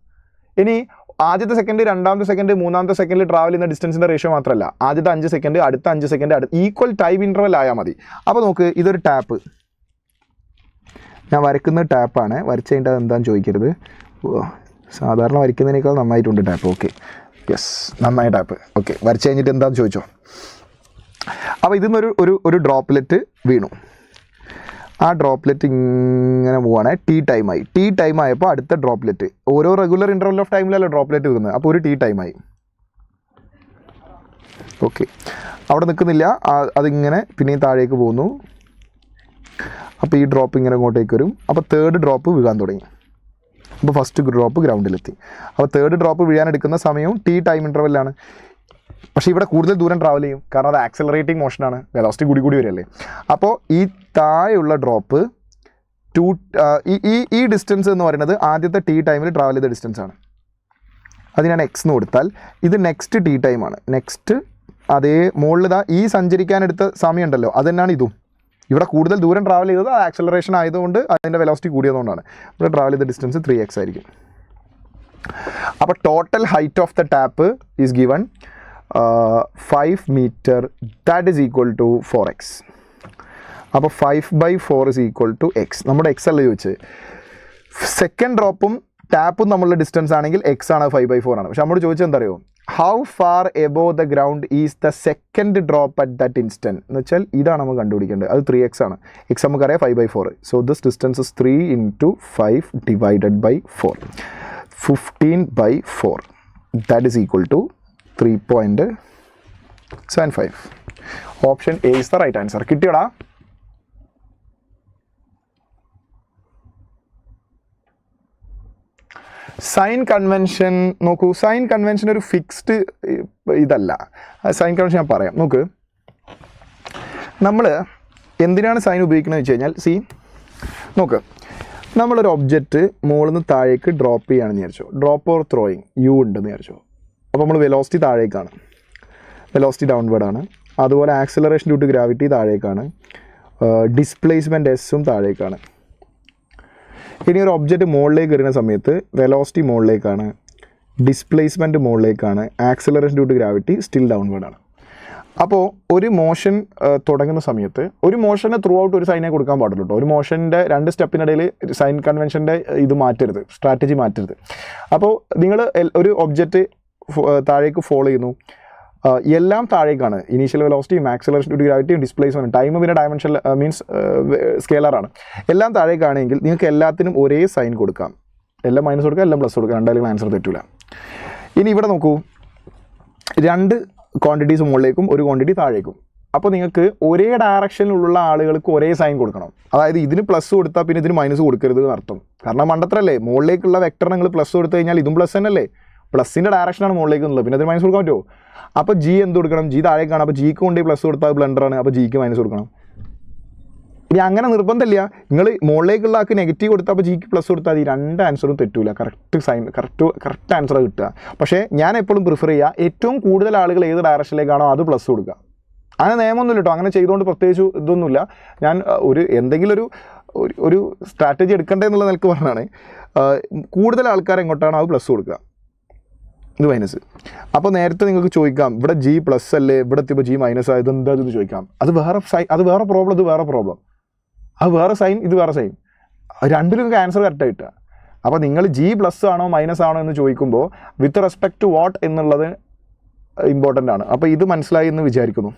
ഇനി ആദ്യത്തെ സെക്കൻഡ്, രണ്ടാമത്തെ സെക്കൻഡ്, മൂന്നാമത്തെ സെക്കൻഡിൽ ട്രാവൽ ചെയ്യുന്ന ഡിസ്റ്റൻസിൻ്റെ റേഷ്യോ മാത്രമല്ല, ആദ്യത്തെ 5 സെക്കൻഡ്, അടുത്ത 5 സെക്കൻഡ്, ഈക്വൽ ടൈം ഇൻ്റർവെൽ ആയാൽ മതി. അപ്പോൾ നോക്ക്, ഇതൊരു ടാപ്പ്, ഞാൻ വരയ്ക്കുന്ന ടാപ്പാണ്. വരച്ച് കഴിഞ്ഞിട്ട് അത് എന്താണെന്ന് ചോദിക്കരുത്. സാധാരണ വരയ്ക്കുന്നതിനേക്കാൾ നന്നായിട്ടുണ്ട് ടാപ്പ്. ഓക്കെ, യെസ്, നന്നായി ടാപ്പ്. ഓക്കെ, വരച്ച് കഴിഞ്ഞിട്ട് എന്താണെന്ന് ചോദിച്ചോ. അപ്പോൾ ഇതിൽ നിന്നൊരു ഒരു ഡ്രോപ്ലെറ്റ് വീണു. ആ ഡ്രോപ്ലെറ്റ് ഇങ്ങനെ പോവാണ്. ടി ടൈം ആയപ്പോൾ അടുത്ത ഡ്രോപ്ലെറ്റ്, ഓരോ റെഗുലർ ഇൻ്റർവെൽ ഓഫ് ടൈമിലല്ല ഡ്രോപ്ലെറ്റ് വീഴുന്നത്. അപ്പോൾ ഒരു ടി ടൈമായി. ഓക്കെ, അവിടെ നിൽക്കുന്നില്ല, അതിങ്ങനെ പിന്നെയും താഴേക്ക് പോകുന്നു. അപ്പോൾ ഈ ഡ്രോപ്പ് ഇങ്ങനെ അങ്ങോട്ടേക്ക് വരും. അപ്പോൾ തേർഡ് ഡ്രോപ്പ് വീഴാൻ തുടങ്ങി. അപ്പോൾ ഫസ്റ്റ് ഡ്രോപ്പ് ഗ്രൗണ്ടിലെത്തി. അപ്പോൾ തേർഡ് ഡ്രോപ്പ് വീഴാനെടുക്കുന്ന സമയവും ടി ടൈം ഇൻ്റർവെല്ലാണ്. പക്ഷേ ഇവിടെ കൂടുതൽ ദൂരം ട്രാവൽ ചെയ്യും, കാരണം അത് ആക്സലറേറ്റിംഗ് മോഷനാണ്, വെലോസിറ്റി കൂടി വരികയല്ലേ. അപ്പോൾ ഈ താഴെയുള്ള ഡ്രോപ്പ് ഈ ഡിസ്റ്റൻസ് എന്ന് പറയുന്നത് ആദ്യത്തെ ടി ടൈമിൽ ട്രാവൽ ചെയ്ത ഡിസ്റ്റൻസ് ആണ്. അത് ഞാൻ എക്സ് എന്ന് കൊടുത്താൽ ഇത് നെക്സ്റ്റ് ടി ടൈമാണ്. നെക്സ്റ്റ് അതേ മുകളിൽ ഈ സഞ്ചരിക്കാനെടുത്ത സമയമുണ്ടല്ലോ, അത് തന്നെയാണ് ഇതും. ഇവിടെ കൂടുതൽ ദൂരം ട്രാവൽ ചെയ്തത് ആക്സലറേഷൻ ആയതുകൊണ്ട് അതിൻ്റെ വെലോസിറ്റി കൂടിയതുകൊണ്ടാണ്. ഇവിടെ ട്രാവൽ ചെയ്ത ഡിസ്റ്റൻസ് 3x ആയിരിക്കും. അപ്പോൾ total height of the tap is given 5 meter, that is equal to 4x. അപ്പോൾ 5/4 is equal to x. നമ്മുടെ എക്സ് അല്ല ചോദിച്ചത്. സെക്കൻഡ് ഡ്രോപ്പും ടാപ്പും നമ്മളുടെ ഡിസ്റ്റൻസ് ആണെങ്കിൽ എക്സ് ആണ്, 5/4 ആണ്. പക്ഷെ നമ്മൾ ചോദിച്ചത് എന്താ അറിയോ, how far above the ground is the second drop at that instant എന്ന് വെച്ചാൽ ഇതാണ് നമുക്ക് കണ്ടുപിടിക്കേണ്ടത്. അത് 3x ആണ്. എക്സ് നമുക്കറിയാം 5/4. So this distance is 3 × 5 divided by 4, 15/4. That is equal to 3.75. Option A is the right answer. കിട്ടിയോടാ? സൈൻ കൺവെൻഷൻ നോക്കൂ. സൈൻ കൺവെൻഷൻ ഒരു ഫിക്സ്ഡ് ഇതല്ല. സൈൻ കൺവെൻഷൻ ഞാൻ പറയാം. നോക്ക്, നമ്മൾ എന്തിനാണ് സൈൻ ഉപയോഗിക്കുന്നത് വെച്ച് കഴിഞ്ഞാൽ, നോക്ക്, നമ്മളൊരു ഒബ്ജക്റ്റ് മുകളിൽ നിന്ന് താഴേക്ക് ഡ്രോപ്പ് ചെയ്യുകയാണെന്ന് വിചാരിച്ചോ. ഡ്രോപ്പ് ഓർ ത്രോയിങ് യു ഉണ്ടെന്ന് വിചാരിച്ചോ. അപ്പോൾ നമ്മൾ വെലോസിറ്റി താഴേക്കാണ്, വെലോസിറ്റി ഡൗൺവേർഡാണ്. അതുപോലെ ആക്സിലറേഷൻ ഡ്യൂ ടു ഗ്രാവിറ്റി താഴേക്കാണ്. ഡിസ്പ്ലേസ്മെൻറ്റ് എസ്സും താഴേക്കാണ്. ഇനി ഒരു ഒബ്ജക്റ്റ് മുകളിലേക്ക് വരുന്ന സമയത്ത് വെലോസിറ്റി മുകളിലേക്കാണ്, ഡിസ്പ്ലേസ്മെൻറ്റ് മുകളിലേക്കാണ്, acceleration due to gravity still ഡൗൺവേർഡാണ്. അപ്പോൾ ഒരു മോഷൻ തുടങ്ങുന്ന സമയത്ത് ഒരു മോഷന് ത്രൂ ഔട്ട് ഒരു സൈനെ കൊടുക്കാൻ പാടുള്ളൂ കേട്ടോ. ഒരു മോഷൻ്റെ 2 സ്റ്റെപ്പിനിടയിൽ സൈൻ കൺവെൻഷൻ്റെ ഇത് മാറ്റരുത്, സ്ട്രാറ്റജി മാറ്റരുത്. അപ്പോൾ നിങ്ങൾ ഒരു ഒബ്ജക്റ്റ് താഴേക്ക് ഫോളോ ചെയ്യുന്നു, എല്ലാം താഴേക്കാണ്. ഇനീഷ്യൽ വെലോസിറ്റിയും ആക്സിലറേഷൻ ഡ്യൂ ടു ഗ്രാവിറ്റിയും ഡിസ്പ്ലേസ്മെൻറ്റ് ടൈം പിന്നെ ഡയമെൻഷൻ മീൻസ് സ്കെയിലറാണ്. എല്ലാം താഴേക്കാണെങ്കിൽ നിങ്ങൾക്ക് എല്ലാത്തിനും ഒരേ സൈൻ കൊടുക്കാം. എല്ലാം മൈനസ് കൊടുക്കാം, എല്ലാം പ്ലസ് കൊടുക്കാം, രണ്ടായാലും ആൻസർ തെറ്റില്ല. ഇനി ഇവിടെ നോക്കൂ, 2 ക്വാണ്ടിറ്റീസ് മുകളിലേക്കും ഒരു ക്വാണ്ടിറ്റി താഴേക്കും. അപ്പോൾ നിങ്ങൾക്ക് ഒരേ ഡയറക്ഷനിലുള്ള ആളുകൾക്ക് ഒരേ സൈൻ കൊടുക്കണം. അതായത് ഇതിന് പ്ലസ് കൊടുത്താൽ പിന്നെ ഇതിന് മൈനസ് കൊടുക്കരുത് എന്നർത്ഥം. കാരണം മണ്ടത്തരല്ലേ, മുകളിലേക്കുള്ള വെക്ടർ നിങ്ങൾ പ്ലസ് കൊടുത്തു കഴിഞ്ഞാൽ ഇതും പ്ലസ് തന്നെയല്ലേ, പ്ലസിൻ്റെ ഡയറക്ഷനാണ് മുകളിലേക്ക് എന്നുള്ളത്, പിന്നെ അതിന് മൈനസ് കൊടുക്കാൻ പറ്റുമോ? അപ്പോൾ ജി എന്ത് കൊടുക്കണം? ജി താഴേക്കാണ്. അപ്പോൾ ജിക്ക് കൊണ്ട് പ്ലസ് കൊടുത്താൽ ബ്ലണ്ടറാണ്, അപ്പോൾ ജിക്ക് മൈനസ് കൊടുക്കണം. ഇനി അങ്ങനെ നിർബന്ധമില്ല, നിങ്ങൾ മുകളിലേക്കുള്ള ആൾക്ക് നെഗറ്റീവ് കൊടുത്താൽ അപ്പോൾ ജിക്ക് പ്ലസ് കൊടുത്താൽ ഈ 2 ആൻസറും തെറ്റൂല, കറക്റ്റ് സൈൻ കറക്റ്റ് ആൻസർ കിട്ടുക. പക്ഷേ ഞാൻ എപ്പോഴും പ്രിഫർ ചെയ്യുക ഏറ്റവും കൂടുതൽ ആളുകൾ ഏത് ഡയറക്ഷനിലേക്കാണോ അത് പ്ലസ് കൊടുക്കുക. അങ്ങനെ നിയമമൊന്നുമില്ല കേട്ടോ, അങ്ങനെ ചെയ്തുകൊണ്ട് പ്രത്യേകിച്ച് ഇതൊന്നുമില്ല. ഞാൻ എന്തെങ്കിലും ഒരു സ്ട്രാറ്റജി എടുക്കണ്ടേ എന്നുള്ള നിലക്ക് പറഞ്ഞാണ്. കൂടുതൽ ആൾക്കാർ എങ്ങോട്ടാണോ അത് പ്ലസ് കൊടുക്കുക, ഇത് മൈനസ്. അപ്പോൾ നേരത്തെ നിങ്ങൾക്ക് ചോദിക്കാം, ഇവിടെ ജി പ്ലസ് അല്ലേ, ഇവിടെ എത്തിയപ്പോൾ ജി മൈനസ് ആയത് എന്താ എന്ന് ചോദിക്കാം. അത് വേറെ പ്രോബ്ലം, ഇത് വേറെ പ്രോബ്ലം. അത് വേറെ സൈൻ, ഇത് വേറെ സൈൻ. രണ്ടിലും നിങ്ങൾക്ക് ആൻസർ കറക്റ്റായി കിട്ടുക. അപ്പോൾ നിങ്ങൾ ജി പ്ലസ് ആണോ മൈനസ് ആണോ എന്ന് ചോദിക്കുമ്പോൾ വിത്ത് റെസ്പെക്ട് ടു വാട്ട് എന്നുള്ളത് ഇമ്പോർട്ടൻ്റ് ആണ്. അപ്പോൾ ഇത് മനസ്സിലായി എന്ന് വിചാരിക്കുന്നു.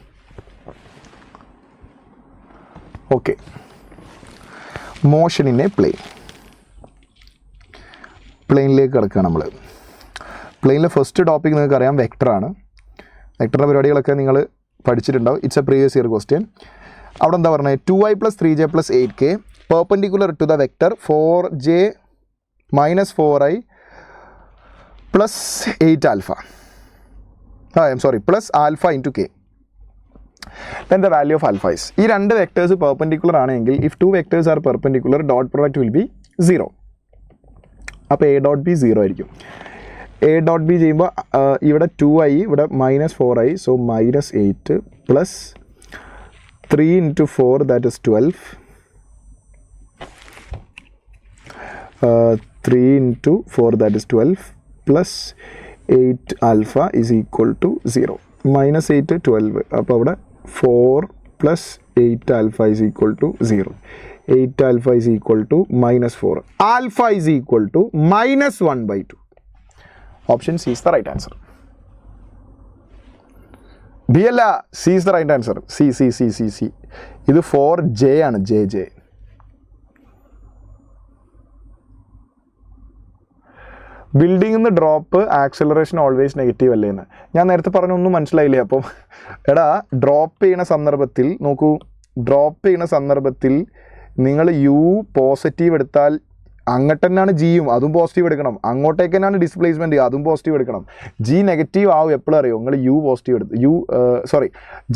ഓക്കെ, മോഷൻ ഇൻ എ പ്ലെയിനിലേക്ക് കിടക്കുക. നമ്മൾ പ്ലെയിനിലെ ഫസ്റ്റ് ടോപ്പിക് നിങ്ങൾക്ക് അറിയാം, വെക്ടറാണ്. വെക്ടറിൻ്റെ പരിപാടികളൊക്കെ നിങ്ങൾ പഠിച്ചിട്ടുണ്ടാവും. It's a previous year question. അവിടെ എന്താ പറഞ്ഞത്, 2i + 3j + 8k perpendicular to the vector 4j - 4i + 8α. Plus alpha into k. Then the value of alpha is. ഈ 2 വെക്ടേഴ്സ് പെർപെൻഡിക്കുലർ ആണെങ്കിൽ if 2 vectors are perpendicular, dot product will be 0. അപ്പോൾ a dot b 0 ആയിരിക്കും. a dot b ചെയ്യുമ്പോൾ ഇവിടെ 2i, ഇവിടെ -4i, so -8 plus 3 × 4 that is 12. 3 × 4 that is 12 plus 8 alpha is equal to 0. -8 12. അപ്പോൾ അവിടെ 4 plus 8 alpha is equal to 0. 8 alpha is equal to -4. Alpha is equal to -1/2. Option C is the right answer. B അല്ല, C is the right answer. C. ഇത് 4j ആണ്, j. ബിൽഡിംഗിൽ നിന്ന് drop acceleration always negative അല്ലേന്ന് ഞാൻ നേരത്തെ പറഞ്ഞൊന്നും മനസ്സിലായില്ലേ. അപ്പം എടാ ഡ്രോപ്പ് ചെയ്യണ സന്ദർഭത്തിൽ നോക്കൂ, ഡ്രോപ്പ് ചെയ്യണ സന്ദർഭത്തിൽ നിങ്ങൾ യു പോസിറ്റീവ് എടുത്താൽ അങ്ങോട്ട് തന്നെയാണ് ജിയും, അതും പോസിറ്റീവ് എടുക്കണം. അങ്ങോട്ടേക്ക് തന്നെയാണ് ഡിസ്പ്ലേസ്മെൻറ്റ്, അതും പോസിറ്റീവ് എടുക്കണം. ജി നെഗറ്റീവ് ആവും എപ്പോഴും അറിയോ, നിങ്ങൾ യു പോസിറ്റീവ് എടുത്ത്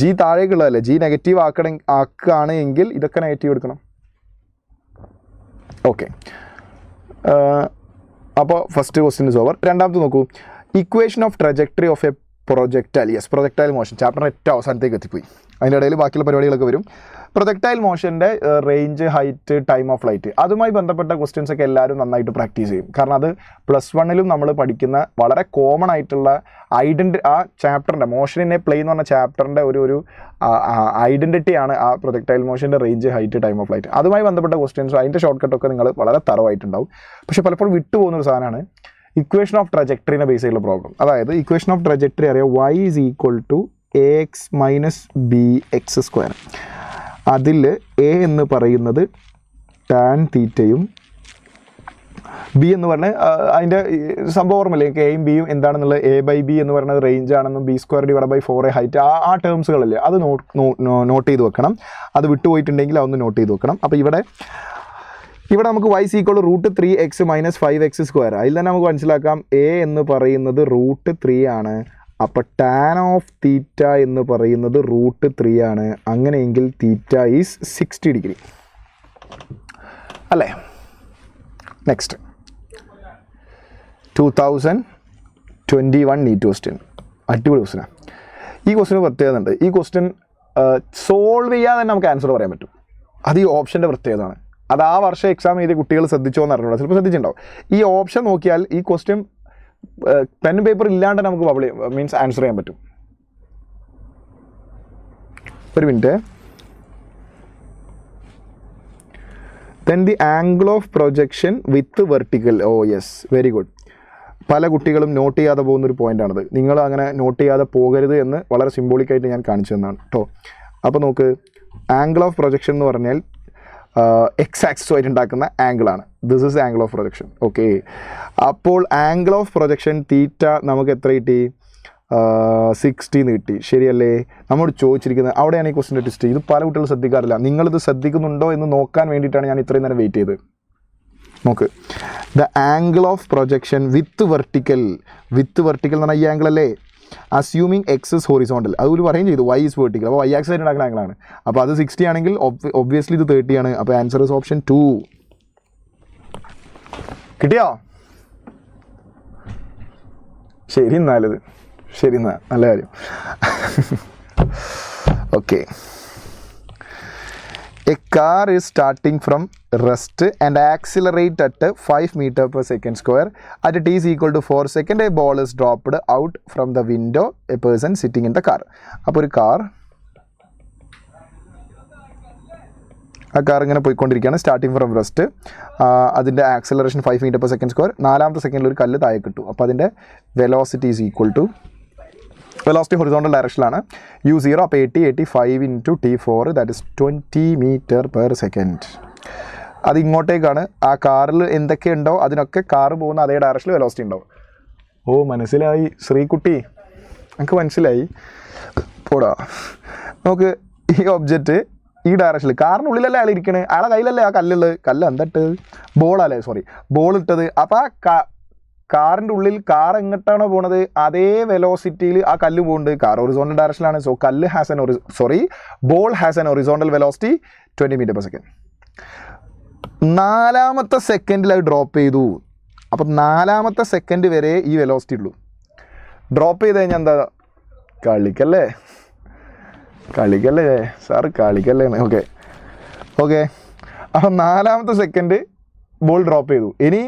ജി താഴേക്കുള്ളതല്ലേ, ജി നെഗറ്റീവ് ആക്കുകയാണ് എങ്കിൽ ഇതൊക്കെ നെഗറ്റീവ് എടുക്കണം. ഓക്കെ, അപ്പോൾ ഫസ്റ്റ് ക്വസ്റ്റ്യൻ ഇസ് ഓവർ. രണ്ടാമത്തെ നോക്കൂ, equation of trajectory of a projectile. Yes, projectile motion ചാപ്റ്ററിന് ഏറ്റവും അവസാനത്തേക്ക് എത്തിപ്പോയി. അതിൻ്റെ ഇടയിൽ ബാക്കിയുള്ള പരിപാടികളൊക്കെ വരും. പ്രൊജക്ടൈൽ മോഷൻ്റെ range, height, time of flight, അതുമായി ബന്ധപ്പെട്ട ക്വസ്റ്റ്യൻസ് ഒക്കെ എല്ലാവരും നന്നായിട്ട് പ്രാക്ടീസ് ചെയ്യും. കാരണം അത് +1 നമ്മൾ പഠിക്കുന്ന വളരെ കോമൺ ആയിട്ടുള്ള ആ ചാപ്റ്ററിൻ്റെ മോഷൻ ഇൻ എ പ്ലെയിൻ എന്ന് പറഞ്ഞ ചാപ്റ്ററിൻ്റെ ഒരു ഐഡൻറ്റിറ്റിയാണ് ആ പ്രൊജക്ടൈൽ മോഷൻ്റെ range, height, time of flight. അതുമായി ബന്ധപ്പെട്ട ക്വസ്റ്റ്യൻസും അതിൻ്റെ ഷോർട്ട് കട്ടൊക്കെ നിങ്ങൾ വളരെ തറവായിട്ടുണ്ടാവും. പക്ഷേ പലപ്പോഴും വിട്ടുപോകുന്നൊരു സാധനമാണ് ഇക്വേഷൻ ഓഫ് ട്രജക്ടറിനെ ബേസ് ചെയ്തുള്ള പ്രോബ്ലം. അതായത് ഇക്വേഷൻ ഓഫ് ട്രജക്ടറി അറിയാം, y = ax - bx². അതിൽ എ എന്ന് പറയുന്നത് ടാൻ തീറ്റയും ബി എന്ന് പറഞ്ഞാൽ അതിൻ്റെ സംഭവം ഓർമ്മയില്ലേ, എയും ബിയും എന്താണെന്നുള്ളത്, a/b എന്ന് പറയുന്നത് റേഞ്ച് ആണെന്നും b² / 4a ഹൈറ്റ്, ആ ടേംസുകളില്ലേ അത് നോട്ട് ചെയ്ത് വെക്കണം. അത് വിട്ടുപോയിട്ടുണ്ടെങ്കിൽ അതൊന്ന് നോട്ട് ചെയ്ത് വെക്കണം. അപ്പോൾ ഇവിടെ നമുക്ക് y = √3x - 5x². അതിൽ തന്നെ നമുക്ക് മനസ്സിലാക്കാം എ എന്ന് പറയുന്നത് √3 ആണ്. അപ്പോൾ ടാൻ ഓഫ് തീറ്റ എന്ന് പറയുന്നത് √3 ആണ്. അങ്ങനെയെങ്കിൽ തീറ്റ ഈസ് 60 ഡിഗ്രി അല്ലേ. നെക്സ്റ്റ് 2021 നീറ്റ് ക്വസ്റ്റ്യൻ, അടിപൊളി ക്വസ്റ്റ്യനാണ്. ഈ ക്വസ്റ്റ്യന് പ്രത്യേകത ഉണ്ട്. ഈ ക്വസ്റ്റ്യൻ സോൾവ് ചെയ്യാതെ തന്നെ നമുക്ക് ആൻസർ പറയാൻ പറ്റും. അത് ഈ ഓപ്ഷൻ്റെ പ്രത്യേകതയാണ്. അത് ആ വർഷം എക്സാം ചെയ്ത് കുട്ടികൾ ശ്രദ്ധിച്ചോ എന്ന് അറിഞ്ഞൂടാ, ചിലപ്പോൾ ശ്രദ്ധിച്ചിട്ടുണ്ടാവും. ഈ ഓപ്ഷൻ നോക്കിയാൽ ഈ ക്വസ്റ്റ്യൻ പെൻ പേപ്പർ ഇല്ലാണ്ട് നമുക്ക് മീൻസ് ആൻസർ ചെയ്യാൻ പറ്റും. ഒരു minute. Then the angle of projection with vertical. Oh yes, very good. പല കുട്ടികളും നോട്ട് ചെയ്യാതെ പോകുന്നൊരു പോയിൻ്റാണത്. നിങ്ങൾ അങ്ങനെ നോട്ട് ചെയ്യാതെ പോകരുത് എന്ന് വളരെ സിംബോളിക്കായിട്ട് ഞാൻ കാണിച്ചു തന്നാണ് കേട്ടോ. അപ്പോൾ നോക്ക്, ആംഗിൾ ഓഫ് പ്രൊജക്ഷൻ എന്ന് പറഞ്ഞാൽ എക്സ് ആക്സിസുമായിട്ട് ഉണ്ടാക്കുന്ന ആംഗിളാണ്. This is angle of projection. Okay, അപ്പോൾ ആംഗിൾ ഓഫ് പ്രൊജക്ഷൻ തീറ്റ നമുക്ക് എത്ര കിട്ടി? 60 കിട്ടി. ശരിയല്ലേ? നമ്മോട് ചോദിച്ചിരിക്കുന്നത് അവിടെയാണ് ഈ ക്വസ്റ്റിൻ്റെ ട്വിസ്റ്റ്. ഇത് പല കുട്ടികളും ശ്രദ്ധിക്കാറില്ല. നിങ്ങളിത് ശ്രദ്ധിക്കുന്നുണ്ടോ എന്ന് നോക്കാൻ വേണ്ടിയിട്ടാണ് ഞാൻ ഇത്രയും നേരം വെയിറ്റ് ചെയ്തത്. നോക്ക്, the angle of projection with vertical എന്ന് പറഞ്ഞാൽ ഈ ആംഗിൾ അല്ലേ, അസ്യൂമിങ് എക്സ് ഇസ് ഹൊറിസോണ്ടൽ. അതുപോലെ പറയുകയും ചെയ്തു y ഇസ് വെർട്ടിക്കൽ. അപ്പോൾ y ആക്സിസ് ആയിട്ട് ഉണ്ടാക്കുന്ന ആംഗിളാണ്. അപ്പോൾ അത് 60 ആണെങ്കിൽ ഒബ്വിയസ്ലി ഇത് 30 ആണ്. അപ്പോൾ ആൻസർ ഇസ് ഓപ്ഷൻ 2. കിട്ടിയോ? ശരി എന്നാലത്, ശരി എന്നാൽ നല്ല കാര്യം. Okay, a car is starting from rest and accelerate at 5 m/s². At t is equal to 4 seconds, a ball is dropped out from the window, a person sitting in the car. അപ്പോൾ ഒരു ആ car ഇങ്ങനെ പോയിക്കൊണ്ടിരിക്കുകയാണ്, starting from rest. അതിൻ്റെ acceleration 5 m/s². 4ാമത്തെ സെക്കൻഡിൽ ഒരു കല്ല് താഴെ കിട്ടും. അപ്പോൾ അതിൻ്റെ velocity is equal to, velocity horizontal ഡയറക്ഷനിലാണ്, u0. അപ്പോൾ 85 × t4, ദാറ്റ് ഇസ് 20 m/s. അത് ഇങ്ങോട്ടേക്കാണ്. ആ കാറിൽ എന്തൊക്കെയുണ്ടോ അതിനൊക്കെ കാറ് പോകുന്ന അതേ ഡയറക്ഷനിൽ വെലോസിറ്റി ഉണ്ടാവും. ഓ മനസ്സിലായി ശ്രീകുട്ടി, എനിക്ക് മനസ്സിലായി. പോടാ, നമുക്ക് ഈ ഒബ്ജക്റ്റ് ഈ ഡയറക്ഷനിൽ, കാറിനുള്ളിലല്ലേ അയാൾ ഇരിക്കണേ, അയാളെ കയ്യിലല്ലേ ആ കല്ല് എന്താ ബോൾ ഇട്ടത്. അപ്പോൾ ആ കാറിൻ്റെ ഉള്ളിൽ കാർ എങ്ങോട്ടാണോ പോണത് അതേ വെലോസിറ്റിയിൽ ആ കല്ല് പോകുന്നുണ്ട്. കാർ ഹൊറിസോണ്ടൽ ഡയറക്ഷനിലാണ്. So ball has an horizontal velocity 20 m/s. 4ാമത്തെ സെക്കൻഡിൽ അത് ഡ്രോപ്പ് ചെയ്തു. അപ്പം 4ാമത്തെ സെക്കൻഡ് വരെ ഈ വെലോസിറ്റി ഉള്ളൂ. ഡ്രോപ്പ് ചെയ്ത് കഴിഞ്ഞാൽ എന്താ? കളിക്കല്ലേ സാർ, കളിക്കല്ലേ. ഓക്കെ. അപ്പം 4ാമത്തെ സെക്കൻഡ് ബോൾ ഡ്രോപ്പ് ചെയ്തു. ഇനി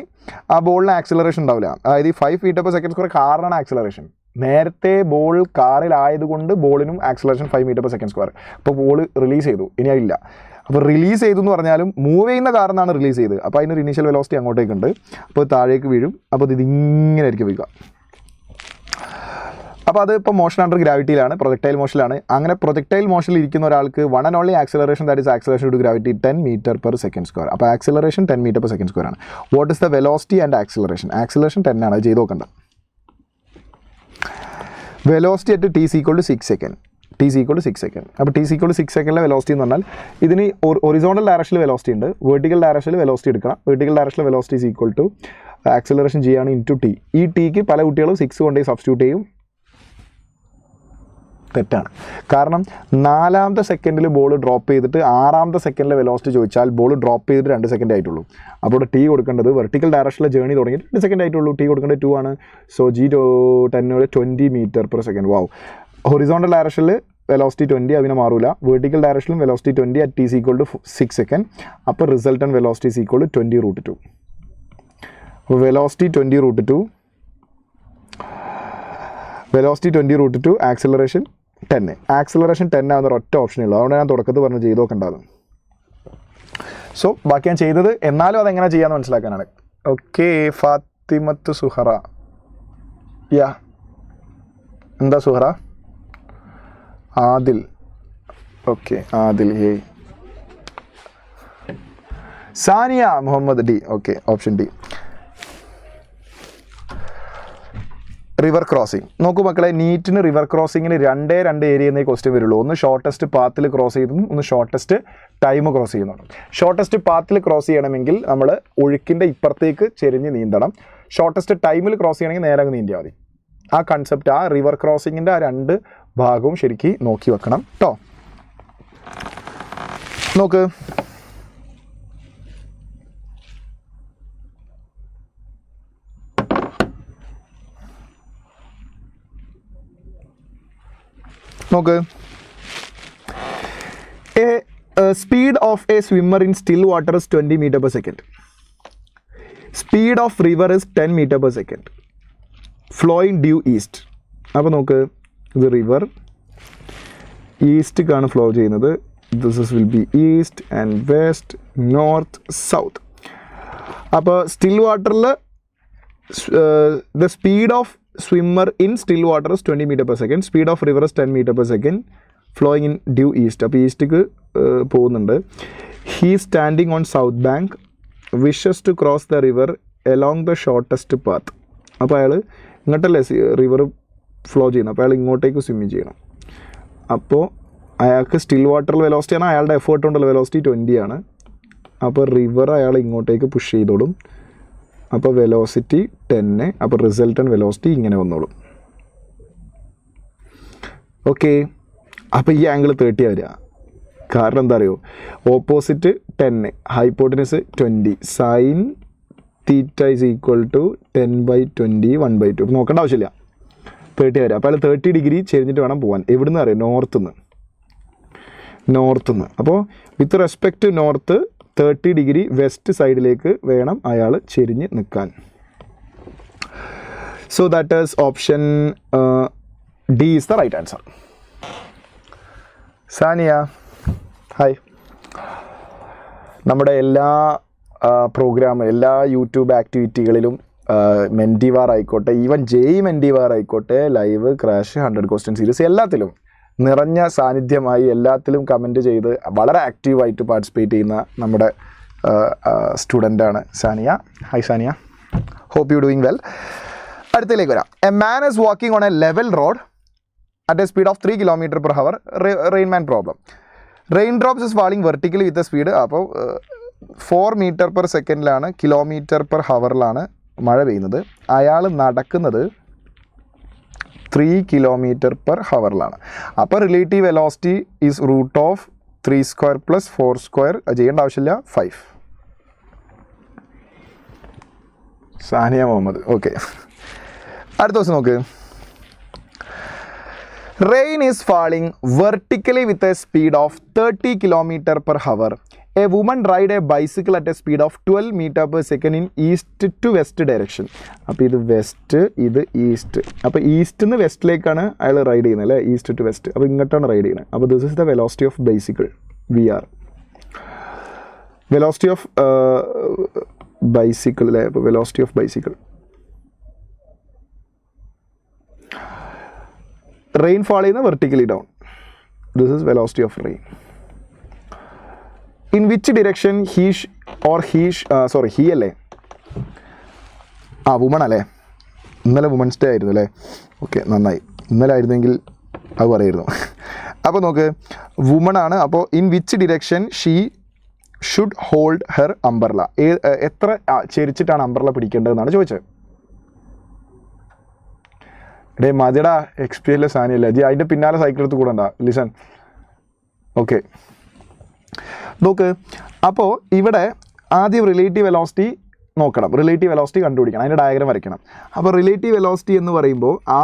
ആ ബോളിന് ആക്സിലറേഷൻ ഉണ്ടാവില്ല. അതായത് ഈ 5 m/s² കാറിനാണ് ആക്സിലറേഷൻ. നേരത്തെ ബോൾ കാറിലായതുകൊണ്ട് ബോളിനും ആക്സിലറേഷൻ 5 m/s². അപ്പോൾ ബോൾ റിലീസ് ചെയ്തു, ഇനി അതില്ല. അപ്പോൾ റിലീസ് ചെയ്തു എന്ന് പറഞ്ഞാലും മൂവ് ചെയ്യുന്ന കാറിനാണ് റിലീസ് ചെയ്തത്. അപ്പോൾ അതിനൊരു ഇനീഷ്യൽ വെലോസിറ്റി അങ്ങോട്ടേക്കുണ്ട്. അപ്പോൾ താഴേക്ക് വീഴും. അപ്പോൾ ഇതിങ്ങനെ ആയിരിക്കും വീഴുക. അപ്പോൾ അത് ഇപ്പോൾ മോഷൻ അണ്ടർ ഗ്രാവിറ്റിയിലാണ്, പ്രൊജക്ടൈൽ മോഷനിലാണ്. അങ്ങനെ പ്രൊജക്ടൈൽ മോഷനിൽ ഇരിക്കുന്ന ഒരാൾക്ക് one and only acceleration, that is acceleration to gravity 10 m/s². അപ്പോൾ ആക്സിലറേഷൻ 10 m/s² ആണ്. What is the velocity and acceleration? Acceleration 10 ആണ്, അത് ചെയ്ത് നോക്കണ്ട. Velocity at t = 6 second. t = 6 second. അപ്പോൾ t = 6 സെക്കൻഡിലെ വെലോസിറ്റി എന്ന് പറഞ്ഞാൽ ഇതിന് ഒറിസോണ്ടൽ ഡയറക്ഷനിൽ വെലോസിറ്റി ഉണ്ട്, വെർട്ടിക്കൽ ഡയറക്ഷനിൽ വെലോസിറ്റി എടുക്കണം. വെർട്ടിക്കൽ ഡയറക്ഷനിൽ velocity is equal to acceleration g ആണ് ഇൻറ്റു t. ഈ ടിക്ക് പല കുട്ടികളും 6 കൊണ്ടുപോയി സബ്സ്റ്റിറ്റ്യൂട്ട് ചെയ്യും. തെറ്റാണ്. കാരണം 4ാമത്തെ സെക്കൻഡിൽ ബോൾ ഡ്രോപ്പ് ചെയ്തിട്ട് 6ാമത്തെ സെക്കൻഡിലെ വെലോസിറ്റി ചോദിച്ചാൽ ബോൾ ഡ്രോപ്പ് ചെയ്തിട്ട് 2 സെക്കൻഡ് ആയിട്ടുള്ളൂ. അപ്പോൾ ടി കൊടുക്കേണ്ടത് വെർട്ടിക്കൽ ഡയറക്ഷനിലെ ജേർണി തുടങ്ങിയിട്ട് 2 സെക്കൻഡ് ആയിട്ടുള്ളൂ. ടി കൊടുക്കേണ്ടത് 2 ആണ്. So g10 20 m/s. Wow. Horizontal ഡയറക്ഷനിൽ വെലോസിറ്റി 20, അതിനെ മാറൂല. വെർട്ടിക്കൽ ഡയറക്ഷനിലും വെലോസിറ്റി 20 at t = 6 സെക്കൻഡ്. അപ്പോൾ റിസൾട്ടൻ വെലോസിറ്റി = 20√2. അപ്പോൾ വെലോസിറ്റി 20√2, വെലോസിറ്റി 20√2, ആക്സിലറേഷൻ 10. ആക്സിലറേഷൻ 10 ആവുന്ന ഒറ്റ ഓപ്ഷനേ ഉള്ളൂ. അതുകൊണ്ട് ഞാൻ തുടക്കത്തിൽ പറഞ്ഞ് ചെയ്ത് നോക്കേണ്ടത്. സോ ബാക്കി ഞാൻ ചെയ്തത് എന്നാലും അതെങ്ങനെ ചെയ്യാമെന്ന് മനസ്സിലാക്കാനാണ്. ഓക്കെ, ഫാത്തിമത്ത് സുഹറ. യാ, എന്താ Suhara? Adil. Okay, Adil. Hey, Sania Muhammad. D. Okay, option D. River crossing. നോക്കൂ മക്കളെ, നീറ്റിന് റിവർ ക്രോസിങ്ങിന് 2 ഏരിയന്നേ ക്വസ്റ്റ്യൻ വരുള്ളൂ. ഒന്ന് ഷോർട്ടസ്റ്റ് പാത്തിൽ ക്രോസ് ചെയ്യുന്നതും ഒന്ന് ഷോർട്ടസ്റ്റ് ടൈം ക്രോസ് ചെയ്യുന്നതും. ഷോർട്ടസ്റ്റ് പാത്തിൽ ക്രോസ് ചെയ്യണമെങ്കിൽ നമ്മൾ ഒഴുക്കിൻ്റെ ഇപ്പുറത്തേക്ക് ചെരിഞ്ഞ് നീന്തണം. ഷോർട്ടസ്റ്റ് ടൈമിൽ ക്രോസ് ചെയ്യണമെങ്കിൽ നേരെ അങ്ങ് നീന്തിയാൽ മതി. ആ കൺസെപ്റ്റ്, ആ റിവർ ക്രോസിങ്ങിൻ്റെ ആ 2 ഭാഗവും ശരിക്കും നോക്കി വെക്കണം കേട്ടോ. നോക്ക്, നോക്ക്. Speed of A swimmer in still water is 20 m/s. Speed of river is 10 m/s. Flowing due east. അപ്പോൾ നോക്ക്, ഇത് റിവർ ഈസ്റ്റിക്കാണ് ഫ്ലോ ചെയ്യുന്നത്. This will B east and west, north, south. അപ്പോൾ സ്റ്റിൽ വാട്ടറിൽ the speed of swimmer in still water is 20 m/s. Speed of river is 10 m/s. Flowing in due east. അപ്പോൾ ഈസ്റ്റിക്ക് പോകുന്നുണ്ട്. He is standing on south bank, wishes to cross the river along the shortest path. അപ്പോൾ അയാൾ ഇങ്ങോട്ടല്ലേ river flow ചെയ്യുന്നത്, അപ്പോൾ അയാൾ ഇങ്ങോട്ടേക്ക് swimming ചെയ്യണം. അപ്പോൾ അയാൾക്ക് സ്റ്റിൽ വാട്ടറിൽ വെലോസിറ്റിയാണ്, അയാളുടെ എഫേർട്ട് കൊണ്ടുള്ള വെലോസിറ്റി 20 ആണ്. അപ്പോൾ റിവർ അയാൾ ഇങ്ങോട്ടേക്ക് പുഷ് ചെയ്തോളും. അപ്പോൾ വെലോസിറ്റി 10, അപ്പോൾ റിസൾട്ടൻ വെലോസിറ്റി ഇങ്ങനെ വന്നോളും. ഓക്കെ, അപ്പോൾ ഈ ആംഗിൾ 30 വരിക. കാരണം എന്താ അറിയോ, opposite 10, hypotenuse 20, sine theta is equal to 10/20 1/2. നോക്കേണ്ട ആവശ്യമില്ല, 30 വരിക. അപ്പോൾ അയാൾ 30 ഡിഗ്രി ചെരിഞ്ഞിട്ട് വേണം പോകാൻ. എവിടെ നിന്ന് അറിയാം? നോർത്തുനിന്ന്. അപ്പോൾ with respect to north 30 degree west സൈഡിലേക്ക് വേണം അയാൾ ചെരിഞ്ഞ് നിൽക്കാൻ. So that is option D is the right answer. Sania, hi. നമ്മുടെ എല്ലാ എല്ലാ യൂട്യൂബ് ആക്ടിവിറ്റികളിലും മെൻറ്റിവാർ ആയിക്കോട്ടെ, ഈവൻ JEE മെൻറ്റിവാർ ആയിക്കോട്ടെ, ലൈവ്, ക്രാഷ്, 100 ക്വസ്റ്റ്യൻ സീരീസ്, എല്ലാത്തിലും നിറഞ്ഞ സാന്നിധ്യമായി എല്ലാത്തിലും കമൻറ്റ് ചെയ്ത് വളരെ ആക്റ്റീവായിട്ട് പാർട്ടിസിപ്പേറ്റ് ചെയ്യുന്ന നമ്മുടെ സ്റ്റുഡൻ്റാണ് Sania. Hi Sania, hope you doing well. അടുത്തതിലേക്ക് വരാം. A man is walking on a level road at a speed of 3 km/h. Rain man problem. Rain drops is falling vertically with a speed. അപ്പോൾ 4 m/s km/h മഴ പെയ്യുന്നത്. അയാൾ നടക്കുന്നത് 3 km/h. അപ്പോൾ relative velocity is √3² + 4². അത് ചെയ്യേണ്ട ആവശ്യമില്ല, 5. സാനിയ മുഹമ്മദ്. ഓക്കെ, അടുത്ത ദിവസം നോക്ക്. Rain is falling vertically with a speed of 30 km/h. A woman ride a bicycle at a speed of 12 m/s in east to west direction. അപ്പോൾ ഇത് വെസ്റ്റ്, ഇത് ഈസ്റ്റ്. അപ്പോൾ ഈസ്റ്റ് നിന്ന് വെസ്റ്റിലേക്കാണ് അയാൾ റൈഡ് ചെയ്യുന്നത് അല്ലേ, ഈസ്റ്റ് ടു വെസ്റ്റ്. അപ്പോൾ ഇങ്ങോട്ടാണ് റൈഡ് ചെയ്യുന്നത്. അപ്പോൾ this is the velocity of bicycle, VR. Velocity of bicycle അല്ലേ. അപ്പോൾ velocity of bicycle rainfall is vertically down. This is velocity of rain. In which direction he അല്ലേ woman അല്ലേ, ഇന്നലെ women's day ആയിരുന്നു അല്ലേ, ഓക്കെ നന്നായി, ഇന്നലെ ആയിരുന്നെങ്കിൽ അത് പറയായിരുന്നു. അപ്പോൾ നോക്ക് വുമൺ ആണ്. അപ്പോൾ in which direction she should hold her umbrella, എത്ര ചെരിച്ചിട്ടാണ് അംബ്രല പിടിക്കേണ്ടതെന്നാണ് ചോദിച്ചത്. ഡേ മതിടാ എക്സ്പീരിയൻസ് സാധനമില്ല ജി, അതിൻ്റെ പിന്നാലെ സൈക്കിൾ എടുത്ത് കൂടെ ഉണ്ടാ. ലിസൺ, ഓക്കെ നോക്ക്. അപ്പോൾ ഇവിടെ ആദ്യം റിലേറ്റീവ് വെലോസിറ്റി നോക്കണം, റിലേറ്റീവ് വെലോസിറ്റി കണ്ടുപിടിക്കണം, അതിൻ്റെ ഡയഗ്രാം വരയ്ക്കണം. അപ്പോൾ റിലേറ്റീവ് വെലോസിറ്റി എന്ന് പറയുമ്പോൾ ആ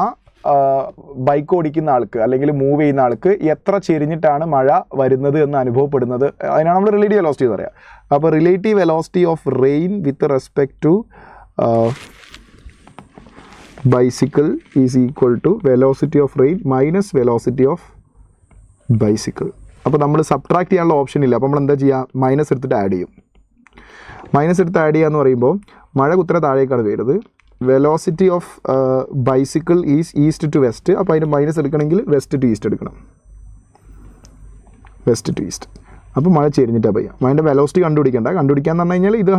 ബൈക്ക് ഓടിക്കുന്ന ആൾക്ക് അല്ലെങ്കിൽ മൂവ് ചെയ്യുന്ന ആൾക്ക് എത്ര ചെരിഞ്ഞിട്ടാണ് മഴ വരുന്നത് എന്ന് അനുഭവപ്പെടുന്നത്, അതിനാണ് നമ്മൾ റിലേറ്റീവ് വെലോസിറ്റി എന്ന് പറയുക. അപ്പോൾ relative velocity of rain with respect to bicycle is equal to velocity of rain minus velocity of bicycle. അപ്പോൾ നമ്മൾ സബ്ട്രാക്ട് ചെയ്യാനുള്ള ഓപ്ഷൻ ഇല്ല. അപ്പോൾ നമ്മൾ എന്താ ചെയ്യുക, മൈനസ് എടുത്തിട്ട് ആഡ് ചെയ്യും. മൈനസ് എടുത്ത് ആഡ് ചെയ്യുക എന്ന് പറയുമ്പോൾ മഴ കുത്തനെ താഴേക്കാണ് വരുന്നത്. Velocity of bicycle is east to west. അപ്പോൾ അതിൻ്റെ മൈനസ് എടുക്കണമെങ്കിൽ വെസ്റ്റ് ടു ഈസ്റ്റ് എടുക്കണം, വെസ്റ്റ് ടു ഈസ്റ്റ്. അപ്പോൾ മഴ ചെരിഞ്ഞിട്ടാണ് പെയ്യുക. മഴൻ്റെ വെലോസിറ്റി കണ്ടുപിടിക്കാന്ന് പറഞ്ഞു കഴിഞ്ഞാൽ ഇത്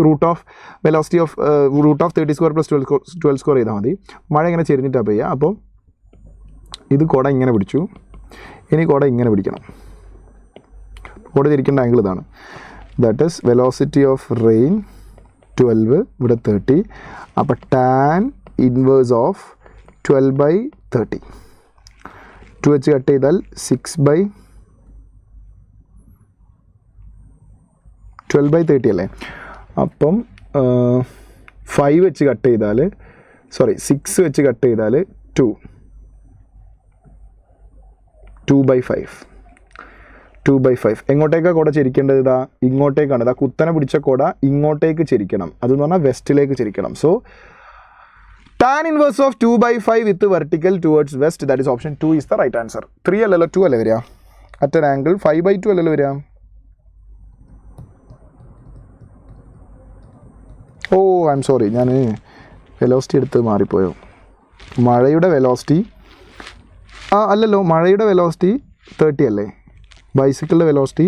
root of velocity of root of 30² + 12² ചെയ്താൽ മതി. മഴ ഇങ്ങനെ ചെരിഞ്ഞിട്ടാണ് പെയ്യുക. അപ്പോൾ ഇത് കുട ഇങ്ങനെ പിടിച്ചു, ഇനി കുട ഇങ്ങനെ പിടിക്കണം. കുട തിരിക്കേണ്ട ആംഗിൾ ഇതാണ്. That is velocity of rain 12, ഇവിടെ 30. അപ്പോൾ ടാൻ ഇൻവേഴ്സ് ഓഫ് 12/30, 2 വെച്ച് കട്ട് ചെയ്താൽ 6/12/30 അല്ലേ. അപ്പം 5 വെച്ച് കട്ട് ചെയ്താൽ 6 വെച്ച് കട്ട് ചെയ്താൽ 2/5. എങ്ങോട്ടേക്കാണ് കുട ചെരിക്കേണ്ടത്? ഇതാ ഇങ്ങോട്ടേക്കാണ്. ഇതാ കുത്തനെ പിടിച്ച കുട ഇങ്ങോട്ടേക്ക് ചെരിക്കണം, അതെന്ന് പറഞ്ഞാൽ വെസ്റ്റിലേക്ക് ചെരിക്കണം. So tan inverse of 2/5 with vertical towards west, that is option 2 is the right answer. 3 അല്ലല്ലോ 2 അല്ലേ വരിക, അറ്റ് ആൻ ആംഗിൾ 5/2 അല്ലല്ലോ വരിക. ഓ ഐ എം സോറി, ഞാൻ വെലോസിറ്റി എടുത്ത് മാറിപ്പോയോ. മഴയുടെ വെലോസിറ്റി അല്ലല്ലോ, മഴയുടെ വെലോസിറ്റി 30 അല്ലേ, ബൈസിക്കിളിൻ്റെ വെലോസിറ്റി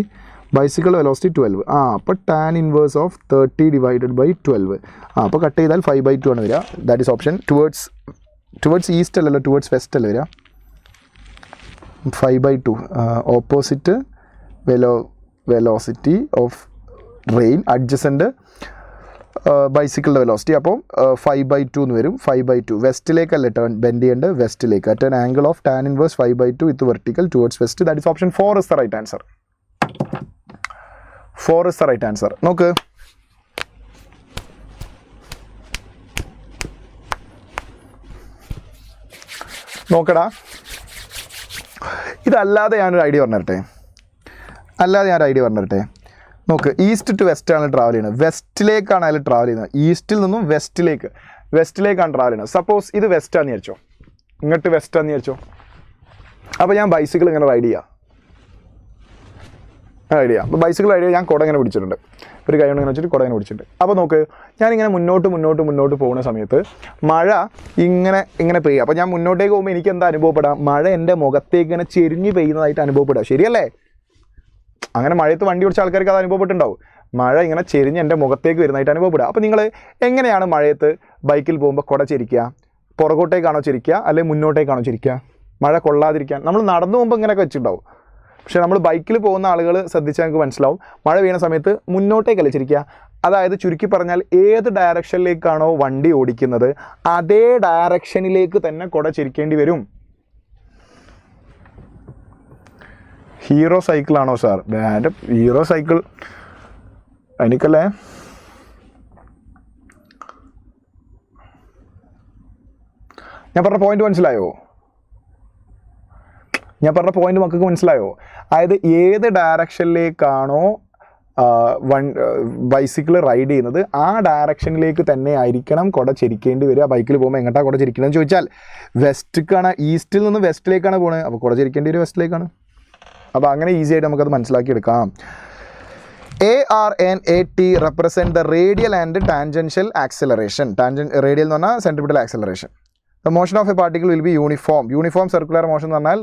12. അപ്പോൾ ടാൻ ഇൻവേഴ്സ് ഓഫ് 30/12. അപ്പോൾ കട്ട് ചെയ്താൽ 5/2 ആണ് വരിക. That is option towards east അല്ലല്ലോ, ടുവേർഡ്സ് വെസ്റ്റ് അല്ലേ വരിക. 5/2 opposite velocity of rain adjacent ബൈസിക്കിളിൻ്റെ വെലോസിറ്റി. അപ്പോൾ 5/2 എന്ന് വരും. 5/2 വെസ്റ്റിലേക്കല്ലേ ബെൻഡ് ചെയ്യേണ്ടത്, വെസ്റ്റിലേക്ക്. At an angle of tan inverse 5/2 with vertical towards west. That is option 4 is the right answer. 4 is the right answer. നോക്ക്, നോക്കടാ, ഇതല്ലാതെ ഞാനൊരു ഐഡിയ പറഞ്ഞു തരട്ടെ. നോക്ക്, ഈസ്റ്റ് ടു വെസ്റ്റ് ആണ് ട്രാവൽ ചെയ്യുന്നത്, വെസ്റ്റിലേക്കാണ് അതിൽ ട്രാവൽ ചെയ്യുന്നത്. ഈസ്റ്റിൽ നിന്നും വെസ്റ്റിലേക്കാണ് ട്രാവൽ ചെയ്യുന്നത്. സപ്പോസ് ഇത് വെസ്റ്റാന്ന് വിചാരിച്ചോ, ഇങ്ങോട്ട് വെസ്റ്റാന്ന് വിചാരിച്ചോ. അപ്പോൾ ഞാൻ ബൈസിക്കിൾ ഇങ്ങനെ റൈഡ് ചെയ്യാം. അപ്പോൾ ബൈസിക്കിൾ റൈഡ് ചെയ്യാൻ ഞാൻ കുട ഇങ്ങനെ പിടിച്ചിട്ടുണ്ട്, ഒരു കൈ കൊണ്ട് ഇങ്ങനെ വെച്ചിട്ട് കുട ഇങ്ങനെ പിടിച്ചിട്ടുണ്ട്. അപ്പോൾ നോക്ക്, ഞാനിങ്ങനെ മുന്നോട്ട് പോകുന്ന സമയത്ത് മഴ ഇങ്ങനെ പെയ്യുക. അപ്പോൾ ഞാൻ മുന്നോട്ടേക്ക് പോകുമ്പോൾ എനിക്ക് എന്താ അനുഭവപ്പെടാം, മഴ എൻ്റെ മുഖത്തേക്ക് ഇങ്ങനെ ചെരിഞ്ഞ് പെയ്യുന്നതായിട്ട് അനുഭവപ്പെടുക. ശരിയല്ലേ? അങ്ങനെ മഴയത്ത് വണ്ടി ഓടിച്ച ആൾക്കാർക്ക് അത് അനുഭവപ്പെട്ടുണ്ടാവും. മഴ ഇങ്ങനെ ചെരിഞ്ഞ് എൻ്റെ മുഖത്തേക്ക് വരുന്നതായിട്ട് അനുഭവപ്പെടുക. അപ്പോൾ നിങ്ങൾ എങ്ങനെയാണ് മഴയത്ത് ബൈക്കിൽ പോകുമ്പോൾ കുട ചെരിക്കുക? പുറകോട്ടേക്കാണോ ചെരിക്കുക അല്ലെങ്കിൽ മുന്നോട്ടേക്കാണോ ചെരിക്കുക? മഴ കൊള്ളാതിരിക്കാൻ നമ്മൾ നടന്നു പോകുമ്പോൾ ഇങ്ങനെയൊക്കെ വെച്ചിട്ടുണ്ടാവും. പക്ഷേ നമ്മൾ ബൈക്കിൽ പോകുന്ന ആളുകൾ ശ്രദ്ധിച്ചാൽ നമുക്ക് മനസ്സിലാവും, മഴ പെയ്യുന്ന സമയത്ത് മുന്നോട്ടേക്കല്ല ചിരിക്കുക. അതായത് ചുരുക്കി പറഞ്ഞാൽ ഏത് ഡയറക്ഷനിലേക്കാണോ വണ്ടി ഓടിക്കുന്നത് അതേ ഡയറക്ഷനിലേക്ക് തന്നെ കുട ചിരിക്കേണ്ടി വരും. ഹീറോ സൈക്കിളാണോ സാർ? എൻ്റെ ഹീറോ സൈക്കിൾ എനിക്കല്ലേ. ഞാൻ പറഞ്ഞ പോയിന്റ് മനസ്സിലായോ? മക്കൾക്ക് മനസ്സിലായോ? അതായത് ഏത് ഡയറക്ഷനിലേക്കാണോ ബൈസിക്കിൾ റൈഡ് ചെയ്യുന്നത് ആ ഡയറക്ഷനിലേക്ക് തന്നെ ആയിരിക്കണം കുട ചെരിക്കേണ്ടി വരിക. ബൈക്കിൽ പോകുമ്പോൾ എങ്ങോട്ടാണ് കുട ചെരിക്കണമെന്ന് ചോദിച്ചാൽ വെസ്റ്റിലേക്കാണ്, ഈസ്റ്റിൽ നിന്ന് വെസ്റ്റിലേക്കാണ് പോകുന്നത്. അപ്പോൾ കുട ചെരിക്കേണ്ടി വരിക വെസ്റ്റിലേക്കാണ്. അപ്പോൾ അങ്ങനെ ഈസി ആയിട്ട് നമുക്കത് മനസ്സിലാക്കിയെടുക്കാം. AR and AT represent the radial and tangential acceleration. Radial എന്ന് പറഞ്ഞാൽ centripetal acceleration, the motion of a particle will be uniform circular motion എന്ന് പറഞ്ഞാൽ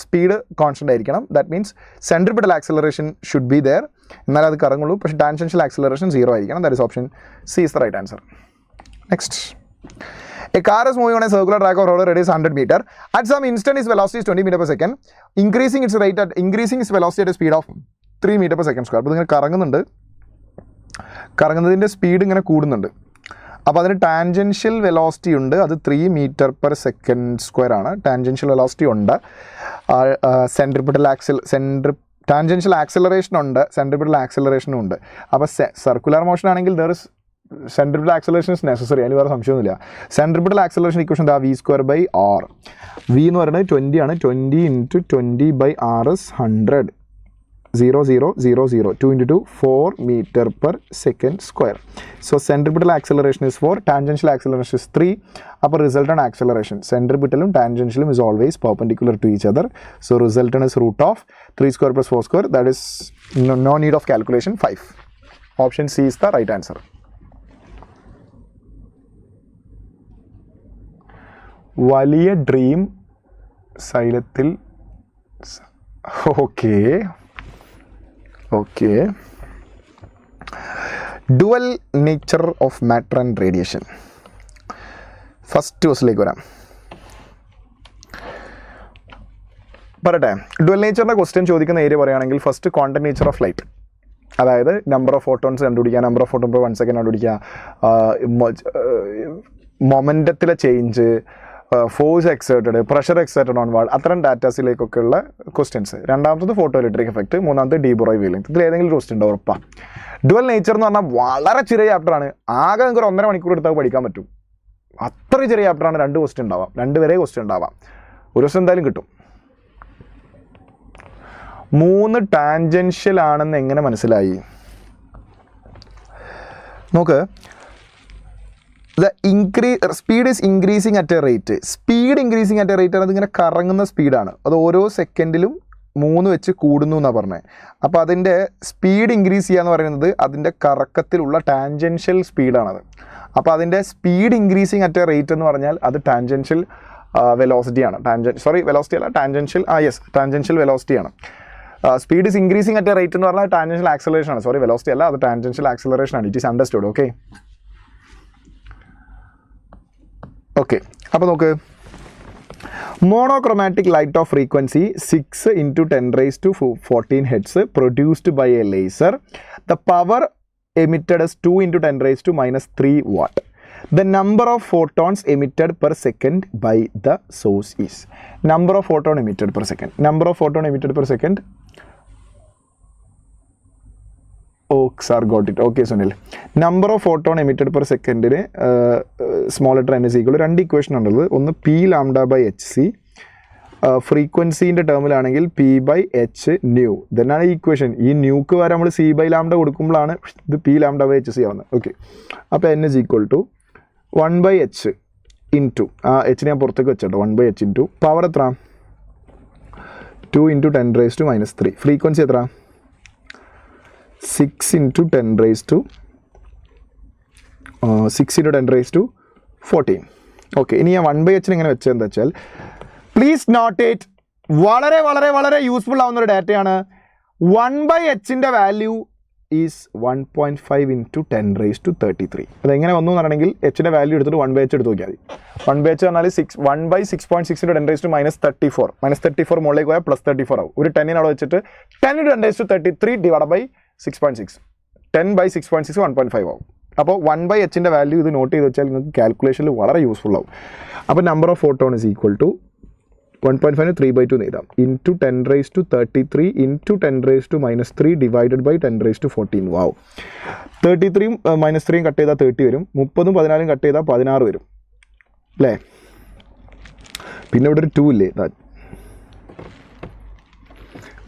സ്പീഡ് കോൺസ്റ്റന്റ് ആയിരിക്കണം. That means centripetal acceleration should be there, എന്നാൽ അത് കറങ്ങുള്ളൂ. പക്ഷേ tangential acceleration 0 ആയിരിക്കണം. That is option C is the right answer. Next, a car is moving on a circular track of roller radius 100 meter. At some instant its velocity is 20 meter per second, increasing its velocity at a speed of 3 meter per second square. അപ്പോൾ ഇതിങ്ങനെ കറങ്ങുന്നതിൻ്റെ speed ഇങ്ങനെ കൂടുന്നുണ്ട്. അപ്പോൾ അതിന് tangential velocity ഉണ്ട്, അത് 3 metre per second square ആണ്. Tangential velocity ഉണ്ട്, ടാൻജൻഷ്യൽ ആക്സിലറേഷൻ ഉണ്ട്, സെൻട്രിപിറ്റൽ ആക്സിലറേഷനും ഉണ്ട്. അപ്പോൾ സർക്കുലർ മോഷൻ ആണെങ്കിൽ there is centripetal acceleration is necessary. അതിന് വേറെ സംശയമൊന്നുമില്ല. centripetal acceleration equation എന്താ? v²/r. v എന്ന് പറയുന്നത് 20 ആണ്. 20 × 20/r is 100. 0 0 0 0 2 × 2 4 meter per second square. So centripetal acceleration is 4, tangential acceleration is 3. അപ്പോൾ resultant acceleration centripetalum tangentialum is always perpendicular to each other. So resultant is √3² + 4². That is no need of calculation. 5. Option C is the right answer. വലിയ dream സൈലത്തിൽ okay dual nature of matter and radiation. First ക്വസ്റ്റിലേക്ക് വരാം. പറയട്ടെ, dual നേച്ചറിൻ്റെ question ചോദിക്കുന്ന area പറയുകയാണെങ്കിൽ first quantum nature of light, അതായത് number of photons കണ്ടുപിടിക്കുക, number of photon per 1 second കണ്ടുപിടിക്കുക, മൊമെൻറ്റത്തിലെ change, force exerted, pressure exerted on wall, അത്തരം ഡാറ്റാസിലേക്കൊക്കെ ഉള്ള ക്വസ്റ്റ്യൻസ്. രണ്ടാമത്തത് ഫോട്ടോ ഇലക്ട്രിക് എഫക്റ്റ്, മൂന്നാമത്തെ ഡീബോറോയ് വേവ് ലെങ്ത്. ഇതിൽ ഏതെങ്കിലും ക്വസ്റ്റ്യൻ ഉണ്ട് ഉറപ്പാണ്. ഡുവൽ നേച്ചർ എന്ന് പറഞ്ഞാൽ വളരെ ചെറിയ ചാപ്റ്ററാണ്. ആകെ നിങ്ങൾക്ക് 1.5 മണിക്കൂർ എടുത്താൽ പഠിക്കാൻ പറ്റും. അത്ര ചെറിയ ചാപ്റ്ററാണ്. 2 ക്വസ്റ്റ്യൻ ഉണ്ടാവാം, 2 വരെ ക്വസ്റ്റ്യൻ ഉണ്ടാവാം. ഒരു ദിവസം എന്തായാലും കിട്ടും. 3 ടാൻജൻഷ്യൽ ആണെന്ന് എങ്ങനെ മനസ്സിലായി? നോക്ക്, speed is increasing at a rate. Speed increasing at a rate അതിങ്ങനെ കറങ്ങുന്ന സ്പീഡാണ്. അത് ഓരോ സെക്കൻഡിലും 3 വെച്ച് കൂടുന്നു എന്നാണ് പറഞ്ഞത്. അപ്പോൾ അതിൻ്റെ സ്പീഡ് ഇൻക്രീസ് ചെയ്യുക എന്ന് പറയുന്നത് അതിൻ്റെ കറക്കത്തിലുള്ള ടാൻജൻഷ്യൽ സ്പീഡാണത്. അപ്പോൾ അതിൻ്റെ speed increasing at a rate എന്ന് പറഞ്ഞാൽ അത് ടാൻജൻഷ്യൽ വെലോസിറ്റിയാണ്. വെലോസിറ്റി അല്ല, ടാൻജൻഷ്യൽ വെലോസിറ്റിയാണ്. Speed is increasing at a rate എന്ന് പറഞ്ഞാൽ ടാൻജൻഷ്യൽ ആക്സലറേഷൻ ആണ്. വെലോസിറ്റി അല്ല, അത് ടാൻജൻഷ്യൽ ആക്സലറേഷൻ ആണ്. It is understood. ഓക്കെ, അപ്പോൾ നോക്ക്, monochromatic light of frequency 6 × 10⁻14 Hz produced by a laser. The power emitted is 2 × 10⁻³ watt. The number of photons emitted per second by the source is. Number of photon emitted per second. Number of photon emitted per second. Oh, sir, got it. Okay, Sunil. Number of photon emitted per second in small letter n is equal to 2 equation ഉള്ളത്. ഒന്ന് p λ/hc, ഫ്രീക്വൻസിൻ്റെ ടേമിലാണെങ്കിൽ p/h new. ഇതന്നെയാണ് ഈ equation. ഈ nook വരെ നമ്മൾ c/λ കൊടുക്കുമ്പോഴാണ് ഇത് p λ/hc ആവുന്നത്. Okay, അപ്പോൾ n is equal to 1/h into h ഞാൻ പുറത്തേക്ക് വെച്ചോട്ടോ. 1/h ഇൻറ്റു പവർ എത്ര? 2 × 10⁻³ ഫ്രീക്വൻസി എത്ര? 6 × 10⁻14. ഓക്കെ, ഇനി ഞാൻ 1/h എങ്ങനെ വെച്ചതെന്ന് വെച്ചാൽ, പ്ലീസ് നോട്ട് ഇറ്റ്, വളരെ വളരെ വളരെ യൂസ്ഫുൾ ആവുന്ന ഒരു ഡാറ്റയാണ്. 1/hൻ്റെ വാല്യൂ ഈസ് 1.5 × 10⁻33. അതെങ്ങനെ വന്നു എന്ന് പറഞ്ഞിട്ടുണ്ടെങ്കിൽ എച്ചിൻ്റെ വാല്യൂ എടുത്തിട്ട് 1/h എടുത്ത് നോക്കിയാൽ മതി. 1/h പറഞ്ഞാൽ 1/6.6 × 10⁻34. -34 മുകളിലേക്ക് പോയാൽ +34 ആവും. ഒരു 10 അവിടെ വെച്ചിട്ട് 10 × 10⁻33 / 6.6. 10/6.6 1.5 ആവും. അപ്പോൾ 1/hൻ്റെ വാല്യൂ ഇത് നോട്ട് ചെയ്ത് വെച്ചാൽ നിങ്ങൾക്ക് കാൽക്കുലേഷനിൽ വളരെ യൂസ്ഫുൾ ആവും. അപ്പോൾ number of photon is equal to 1.5 3/2 എഴുതാം. × 10⁻33 × 10⁻³ ഡിവൈഡഡ് ബൈ 10⁻14. വാവ്, 33 -3 കട്ട് ചെയ്താൽ 30 വരും. 30 14 കട്ട് ചെയ്താൽ 16 വരും അല്ലേ? പിന്നെ ഇവിടെ ഒരു 2 ഇല്ലേ?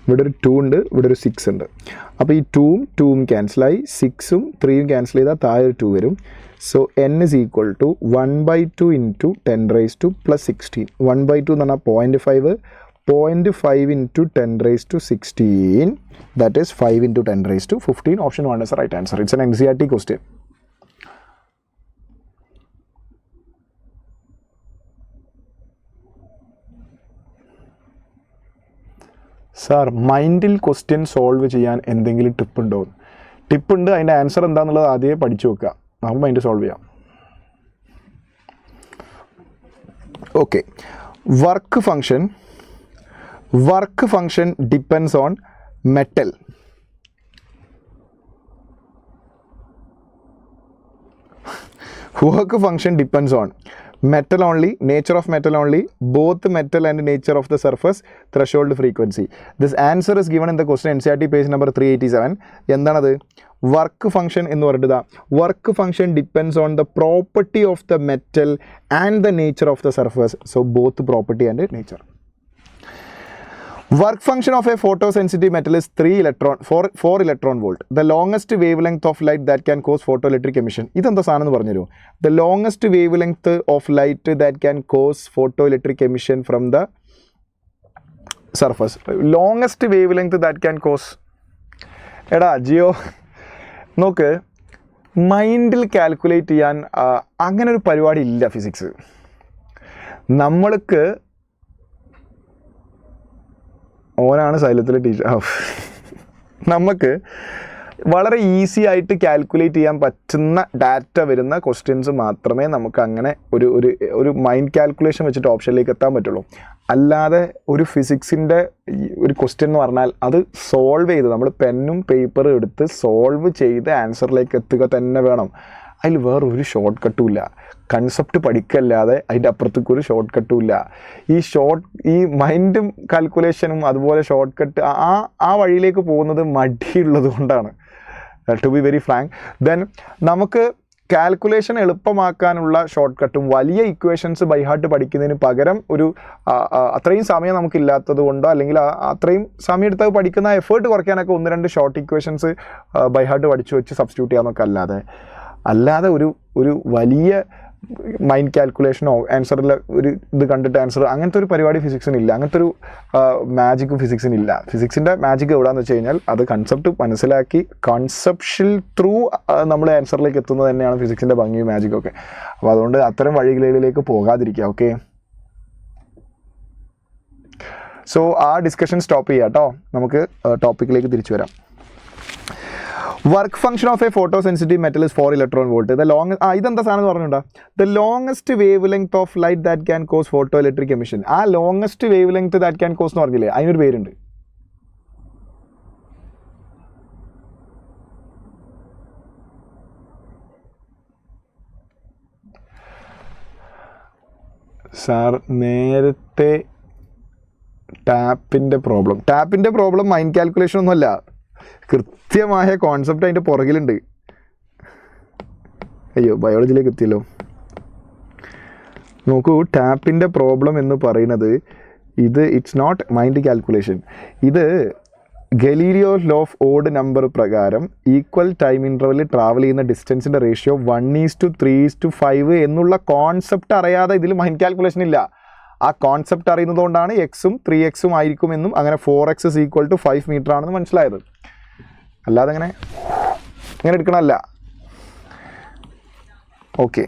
ഇവിടെ ഒരു 2 ഉണ്ട്, ഇവിടെ ഒരു 6 ഉണ്ട്. അപ്പോൾ ഈ 2ഉം ക്യാൻസലായി, 6ഉം 3ഉം ക്യാൻസൽ ചെയ്താൽ താഴെ ഒരു 2 വരും. So n is equal to 1/2 × 10⁻² + 1/2 എന്ന് പറഞ്ഞാൽ 0.5. 0.5 × 10⁻16. That is 5 × 10⁻15. Option 1 is the right answer. It's an NCERT question. Sir മൈൻഡിൽ ക്വസ്റ്റ്യൻ സോൾവ് ചെയ്യാൻ എന്തെങ്കിലും ടിപ്പുണ്ടോ? ടിപ്പുണ്ട്, അതിൻ്റെ ആൻസർ എന്താണെന്നുള്ളത് ആദ്യമേ പഠിച്ചു വെക്കുക, നമുക്ക് മൈൻഡ് സോൾവ് ചെയ്യാം. Okay, work function depends on metal. Work function depends on metal only, nature of metal only, both metal and nature of the surface, threshold frequency. This answer is given in the question NCERT page number 387. എന്താണ്? Work function എന്ന് പറയുന്നത് work function depends on the property of the metal and the nature of the surface. So both property and nature. Work function of a photosensitive metal is 4 electron volt. The longest wavelength of light that can cause photoelectric emission. ഇതെന്താ സാധനം എന്ന് പറഞ്ഞു തരുമോ? The longest wavelength of light that can cause photoelectric emission from the surface. Longest wavelength that can cause. എടാ ജിയോ നോക്ക്, മൈൻഡിൽ calculate ചെയ്യാൻ അങ്ങനെ ഒരു പരിപാടി ഇല്ല ഫിസിക്സ്. നമ്മൾക്ക് ഓനാണ് സൈലത്തിലെ ടീച്ചർ. നമുക്ക് വളരെ ഈസി ആയിട്ട് കാൽക്കുലേറ്റ് ചെയ്യാൻ പറ്റുന്ന ഡാറ്റ വരുന്ന ക്വസ്റ്റ്യൻസ് മാത്രമേ നമുക്ക് അങ്ങനെ ഒരു മൈൻഡ് കാൽക്കുലേഷൻ വെച്ചിട്ട് ഓപ്ഷനിലേക്ക് എത്താൻ പറ്റുള്ളൂ. അല്ലാതെ ഒരു ഫിസിക്സിൻ്റെ ഒരു ക്വസ്റ്റ്യൻ എന്ന് പറഞ്ഞാൽ അത് സോൾവ് ചെയ്ത് നമ്മൾ പെന്നും പേപ്പറും എടുത്ത് സോൾവ് ചെയ്ത് ആൻസറിലേക്ക് എത്തുക തന്നെ വേണം. അതിൽ വേറൊരു ഷോർട്ട് കട്ടും ഇല്ല. കൺസെപ്റ്റ് പഠിക്കല്ലാതെ അതിൻ്റെ അപ്പുറത്തേക്ക് ഒരു ഷോർട്ട് കട്ടും ഇല്ല. ഈ മൈൻഡും കാൽക്കുലേഷനും അതുപോലെ ഷോർട്ട് കട്ട് ആ വഴിയിലേക്ക് പോകുന്നത് മടിയുള്ളത് കൊണ്ടാണ്, to be very frank. Then നമുക്ക് കാൽക്കുലേഷൻ എളുപ്പമാക്കാനുള്ള ഷോർട്ട് കട്ടും വലിയ ഇക്വേഷൻസ് ബൈ ഹാർട്ട് പഠിക്കുന്നതിന് പകരം അത്രയും സമയം നമുക്കില്ലാത്തത് കൊണ്ടോ അല്ലെങ്കിൽ അത്രയും സമയം എടുത്ത് പഠിക്കുന്ന എഫേർട്ട് കുറയ്ക്കാനൊക്കെ 1-2 ഷോർട്ട് ഇക്വേഷൻസ് ബൈ ഹാർട്ട് പഠിച്ചു വെച്ച് സബ്സ്റ്റിറ്റ്യൂട്ട് ചെയ്യാനൊക്കെ അല്ലാതെ ഒരു വലിയ മൈൻഡ് കാൽക്കുലേഷനോ ആൻസറിൽ ഒരു ഇത് കണ്ടിട്ട് ആൻസർ അങ്ങനത്തെ ഒരു പരിപാടി ഫിസിക്സിനില്ല. അങ്ങനത്തെ ഒരു മാജിക്കും ഫിസിക്സിനില്ല. ഫിസിക്സിൻ്റെ മാജിക് എവിടെയാണെന്ന് വെച്ച് കഴിഞ്ഞാൽ അത് കൺസെപ്റ്റ് മനസ്സിലാക്കി കൺസെപ്ഷ്യൽ ത്രൂ നമ്മൾ ആൻസറിലേക്ക് എത്തുന്നത് തന്നെയാണ് ഫിസിക്സിൻ്റെ ഭംഗിയും മാജിക്കൊക്കെ. അപ്പോൾ അതുകൊണ്ട് അത്തരം വഴികളിലേക്ക് പോകാതിരിക്കുക. ഓക്കെ, സോ ആ ഡിസ്കഷൻ സ്റ്റോപ്പ് ചെയ്യാം കേട്ടോ. നമുക്ക് ടോപ്പിക്കിലേക്ക് തിരിച്ചു വരാം. Work function of a photosensitive metal is 4 electron volt. The longest ഇതെന്താ സാധനം പറഞ്ഞിട്ടുണ്ടോ? The longest wavelength of light that can cause photoelectric emission. ആ longest wavelength that can cause എന്ന് പറഞ്ഞില്ലേ, അതിനൊരു പേരുണ്ട്. സാർ നേരത്തെ ടാപ്പിൻ്റെ പ്രോബ്ലം മൈൻഡ് കാൽക്കുലേഷൻ ഒന്നുമല്ല, കൃത്യമായ കോൺസെപ്റ്റ് അതിൻ്റെ പുറകിലുണ്ട്. അയ്യോ, ബയോളജിയിലേക്ക് എത്തിയല്ലോ. നോക്കൂ, ടാപ്പിൻ്റെ പ്രോബ്ലം എന്ന് പറയുന്നത് ഇറ്റ്സ് നോട്ട് മൈൻഡ് കാൽക്കുലേഷൻ. ഇത് Galileo law of odd number പ്രകാരം ഈക്വൽ ടൈം ഇൻ്റർവെല്ലിൽ ട്രാവൽ ചെയ്യുന്ന ഡിസ്റ്റൻസിൻ്റെ റേഷ്യോ 1:3:5 എന്നുള്ള കോൺസെപ്റ്റ് അറിയാതെ ഇതിൽ മൈൻഡ് കാൽക്കുലേഷൻ ഇല്ല. ആ കോൺസെപ്റ്റ് അറിയുന്നതുകൊണ്ടാണ് എക്സും 3x ആയിരിക്കുമെന്നും അങ്ങനെ 4x = 5 മീറ്റർ ആണെന്ന് മനസ്സിലായത്. അല്ലാതെ അങ്ങനെ എടുക്കണമല്ല. Okay,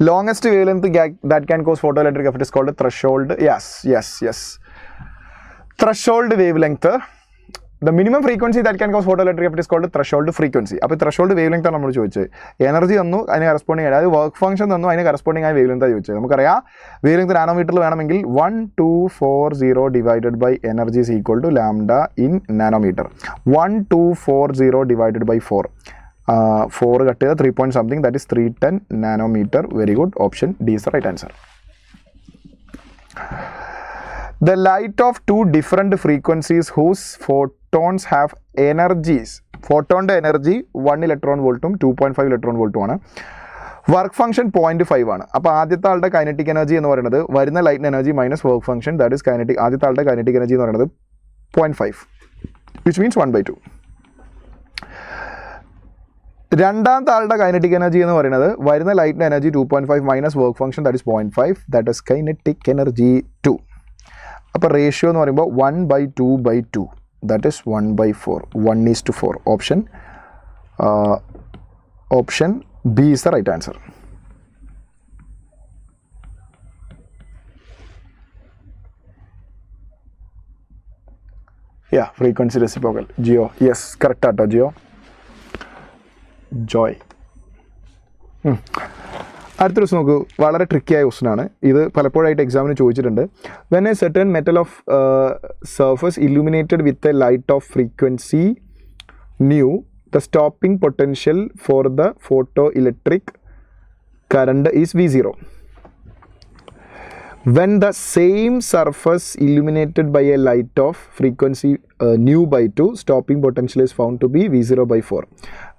longest wavelength that can cause photoelectric effect is called threshold. Yes. Threshold wavelength. The minimum frequency that can cause photoelectric effect is called threshold frequency. അപ്പോൾ threshold wavelength ആണ് നമ്മൾ ചോദിച്ചത്. എനർജി തന്നു, അതിന് കറസ്പോണ്ടിങ് അതായത് വർക്ക് ഫംഗ്ഷൻ തന്നു, അതിന് corresponding ആയ വേവ്ലെങ്ത് ചോദിച്ചത്. നമുക്കറിയാം വേവ്ലെങ്ത് നാനോമീറ്ററിൽ വേണമെങ്കിൽ 1240 divided by energy is equal to lambda in nanometer. 1240 divided by 4. 4 cut ചെയ്ത 3 point something, that is 310 nanometer. Very good. Option D is the right answer. The light of two different frequencies whose photons have energies. ഫോട്ടോണിൻ്റെ energy 1 electron വോൾട്ടും 2.5 electron വോൾട്ടും ആണ്. Work function 0.5 ആണ്. അപ്പോൾ ആദ്യത്തെ ആളുടെ kinetic energy എന്ന് പറയുന്നത് വരുന്ന light energy minus work function, that is kinetic. ആദ്യത്തെ ആളുടെ കൈനറ്റിക് എനർജി എന്ന് പറയുന്നത് 0.5, വിച്ച് മീൻസ് 1/2. രണ്ടാമത്തെ ആളുടെ കൈനറ്റിക് എനർജി എന്ന് പറയുന്നത് വരുന്ന ലൈറ്റിൻ്റെ energy 2.5 minus work function, that is 0.5, that is kinetic energy 2. അപ്പോൾ റേഷ്യോ എന്ന് പറയുമ്പോൾ 1/2/2, that is 1/4, 1:4. Option B is the right answer. Yeah frequency reciprocal Jio yes correct ആട്ടോ ജിയോ ജോയ്. അടുത്ത ദിവസം നോക്കൂ, വളരെ ട്രിക്കിയായ ക്വസ്റ്റനാണ് ഇത്, പലപ്പോഴായിട്ട് എക്സാമിന് ചോദിച്ചിട്ടുണ്ട്. When A certain metal of surface illuminated with a light of frequency knew the stopping potential for the photo electric current is V0. When the same surface illuminated by a light of frequency nu by 2, stopping potential is found to be V0 by 4.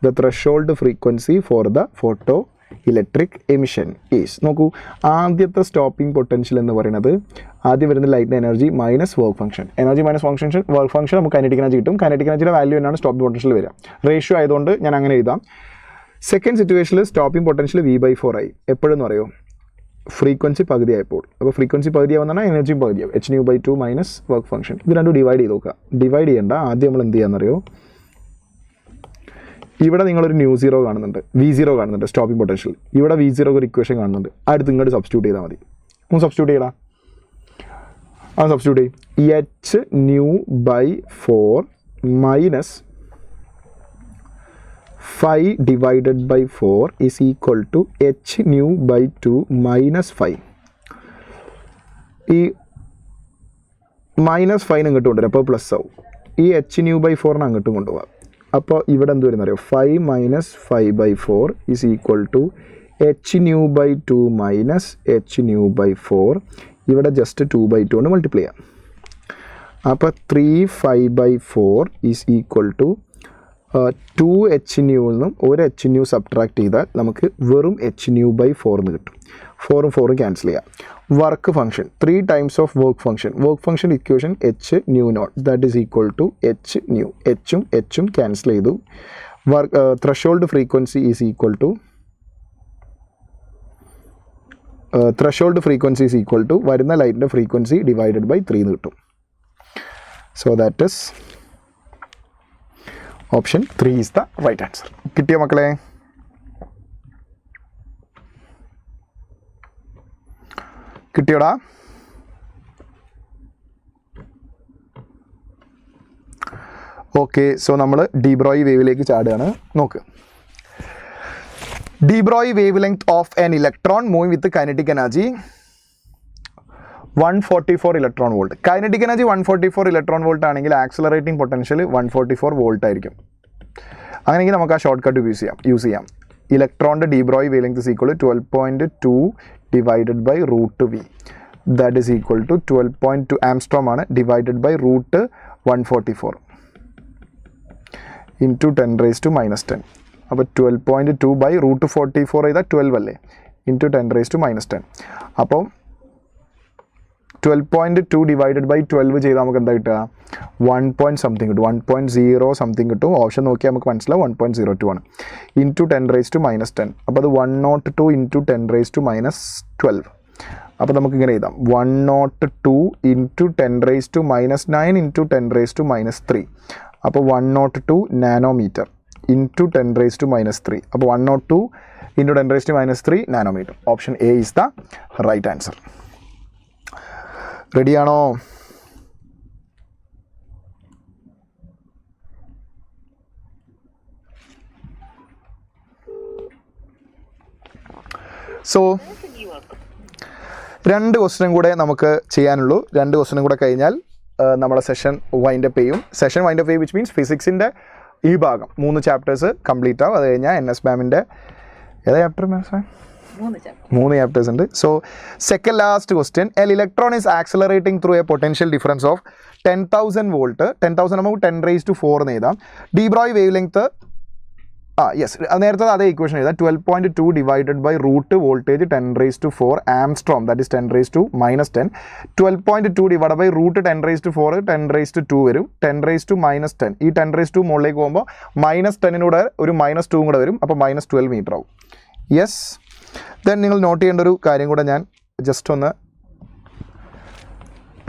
The threshold frequency for the photoelectric emission is. നോക്കൂ, ആദ്യത്തെ stopping potential എന്ന് പറയുന്നത് ആദ്യം വരുന്ന ലൈറ്റിൻ്റെ energy minus work function. Energy minus work function നമുക്ക് kinetic energy കിട്ടും. Kinetic എനർജിയുടെ വാല്യൂ എന്നാണ് സ്റ്റോപ്പിംഗ് പൊട്ടൻഷ്യൽ വരിക. റേഷ്യോ ആയതുകൊണ്ട് ഞാൻ അങ്ങനെ എഴുതാം. സെക്കൻഡ് സിറ്റുവേഷനിൽ സ്റ്റോപ്പിംഗ് പൊട്ടൻഷ്യൽ V/4 ആയി. എപ്പോഴെന്ന് പറയോ? ഫ്രീക്വൻസി പകുതിയായപ്പോൾ. അപ്പോൾ ഫ്രീക്വൻസി പകുതിയാവുന്ന എനർജിയും പകുതിയാവും. h/2 minus work function. ഇത് രണ്ടും ഡിവൈഡ് ചെയ്ത് നോക്കുക. ഡിവൈഡ് ചെയ്യേണ്ട, ആദ്യം നമ്മൾ എന്ത് ചെയ്യാമെന്നറിയോ? ഇവിടെ നിങ്ങളൊരു 𝜇0 കാണുന്നുണ്ട്, V0 കാണുന്നുണ്ട് സ്റ്റോപ്പിംഗ് പൊട്ടൻഷ്യൽ. ഇവിടെ V0 ഒരു ഇക്വേഷൻ കാണുന്നുണ്ട്. അടുത്ത് ഇങ്ങോട്ട് സബ്സ്റ്റിറ്റ്യൂട്ട് ചെയ്താൽ മതി. ഒന്ന് സബ്സ്റ്റിറ്റ്യൂട്ട് ചെയ്യടാ. ആ സബ്സ്റ്റിറ്റ്യൂട്ട് ചെയ്യും. h/4 minus 5 divided by 4 is equal to h/2 minus 5. ഈ -5 ഇങ്ങോട്ട് കൊണ്ടുവരാം, അപ്പോൾ പ്ലസ് ആവും. ഈ h/4 അങ്ങോട്ടും കൊണ്ടുപോകാം. അപ്പോൾ ഇവിടെ എന്ത് വരുന്ന അറിയോ? 5 minus 5/4 is equal to h/2 minus h/4. ഇവിടെ ജസ്റ്റ് 2/2 കൊണ്ട് മൾട്ടിപ്ലൈ ചെയ്യാം. അപ്പോൾ 3/5/4 is equal to 2h/ൽ നിന്നും ഒരു h/, സബ്ട്രാക്ട് ചെയ്താൽ നമുക്ക് വെറും h/4 എന്ന് കിട്ടും. 4ഉം 4ഉം ക്യാൻസൽ ചെയ്യാം. Work function 3 times of work function. Work function equation h/0 that is equal to h/. എച്ചും ക്യാൻസൽ ചെയ്തു. Threshold frequency is equal to വരുന്ന ലൈറ്റിൻ്റെ ഫ്രീക്വൻസി ഡിവൈഡഡ് ബൈ 3 എന്ന് കിട്ടും. So that is option 3 is the right answer. കിട്ടിയോ മക്കളെ? കിട്ടിയോടാ? Okay, so നമ്മൾ ഡീബ്രോയി വേവിലേക്ക് ചാടുകയാണ്. നോക്ക്, de Broglie wave length of an electron moving with kinetic energy 144 electron volt. Kinetic energy 144 electron volt ആണെങ്കിൽ ആക്സലറേറ്റിംഗ് പൊട്ടൻഷ്യൽ 144 വോൾട്ട് ആയിരിക്കും. അങ്ങനെയെങ്കിൽ നമുക്ക് ആ ഷോർട്ട് കട്ട് യൂസ് ചെയ്യാം. ഇലക്ട്രോണിൻ്റെ de Broglie wave length is equal to 12.2 divided by √V. That is equal to 12.2 angstrom ആണ്, divided by √144 into 10⁻⁻10. അപ്പോൾ 12.2 by √44 ചെയ്താൽ 12 അല്ലേ, ഇൻറ്റു 10⁻⁻10. അപ്പോൾ 12.2 ഡിവൈഡഡ് ബൈ 12 ചെയ്താൽ നമുക്ക് എന്താ കിട്ടുക? 1 something കിട്ടും, 1.0 സംതിങ് കിട്ടും. ഓപ്ഷൻ നോക്കിയാൽ നമുക്ക് മനസ്സിലാവും 1.02 ആണ്. ഇൻറ്റു 10⁻⁻10. അപ്പോൾ അത് 102 ഇൻറ്റു 10⁻⁻12. അപ്പോൾ നമുക്ക് ഇങ്ങനെ എഴുതാം 102 ഇൻറ്റു 10⁻⁻9 ഇൻറ്റു 10⁻⁻3. അപ്പോൾ 102 നാനോമീറ്റർ ഇൻറ്റു 10⁻⁻3. അപ്പോൾ 102 into 10⁻⁻3 nanometre. Option A is the right answer. റെഡിയാണോ? സോ 2 ക്വസ്റ്റ്യനും കൂടെ നമുക്ക് ചെയ്യാനുള്ളൂ. 2 ക്വസ്റ്റ്യനും കൂടെ കഴിഞ്ഞാൽ നമ്മുടെ സെഷൻ വൈൻഡപ്പ് ചെയ്യും. സെഷൻ വൈൻഡപ്പ് ചെയ്യും വിച്ച് മീൻസ് ഫിസിക്സിൻ്റെ ഈ ഭാഗം 3 ചാപ്റ്റേഴ്സ് കംപ്ലീറ്റ് ആവും. അത് കഴിഞ്ഞാൽ NS ബാമിൻ്റെ ഏതാ ചാപ്റ്റർ? 3 ചാപ്റ്റേഴ്സ് ഉണ്ട്. So second last question, L electron is accelerating through A potential difference of 10,000 volt. 10,000 നമുക്ക് 10⁻⁴ എന്ന് എഴുതാം. ഡീബ്രോയി വേവ് ലെങ്ത് യെസ് നേരത്തെ അതേ ഇക്വേഷൻ എഴുതാം. 12.2 divided by voltage 10⁻⁴ angstrom that is 10⁻⁻10. 12.2 divide by √10⁻⁴ 10⁻2 വരും. 10⁻⁻10 ഈ 10⁻2 മുകളിലേക്ക് പോകുമ്പോൾ -10 ഒരു -2 കൂടെ വരും. അപ്പോൾ -12 മീറ്റർ ആവും. യെസ്, ദെൻ നിങ്ങൾ നോട്ട് ചെയ്യേണ്ട ഒരു കാര്യം കൂടെ ഞാൻ ജസ്റ്റ് ഒന്ന്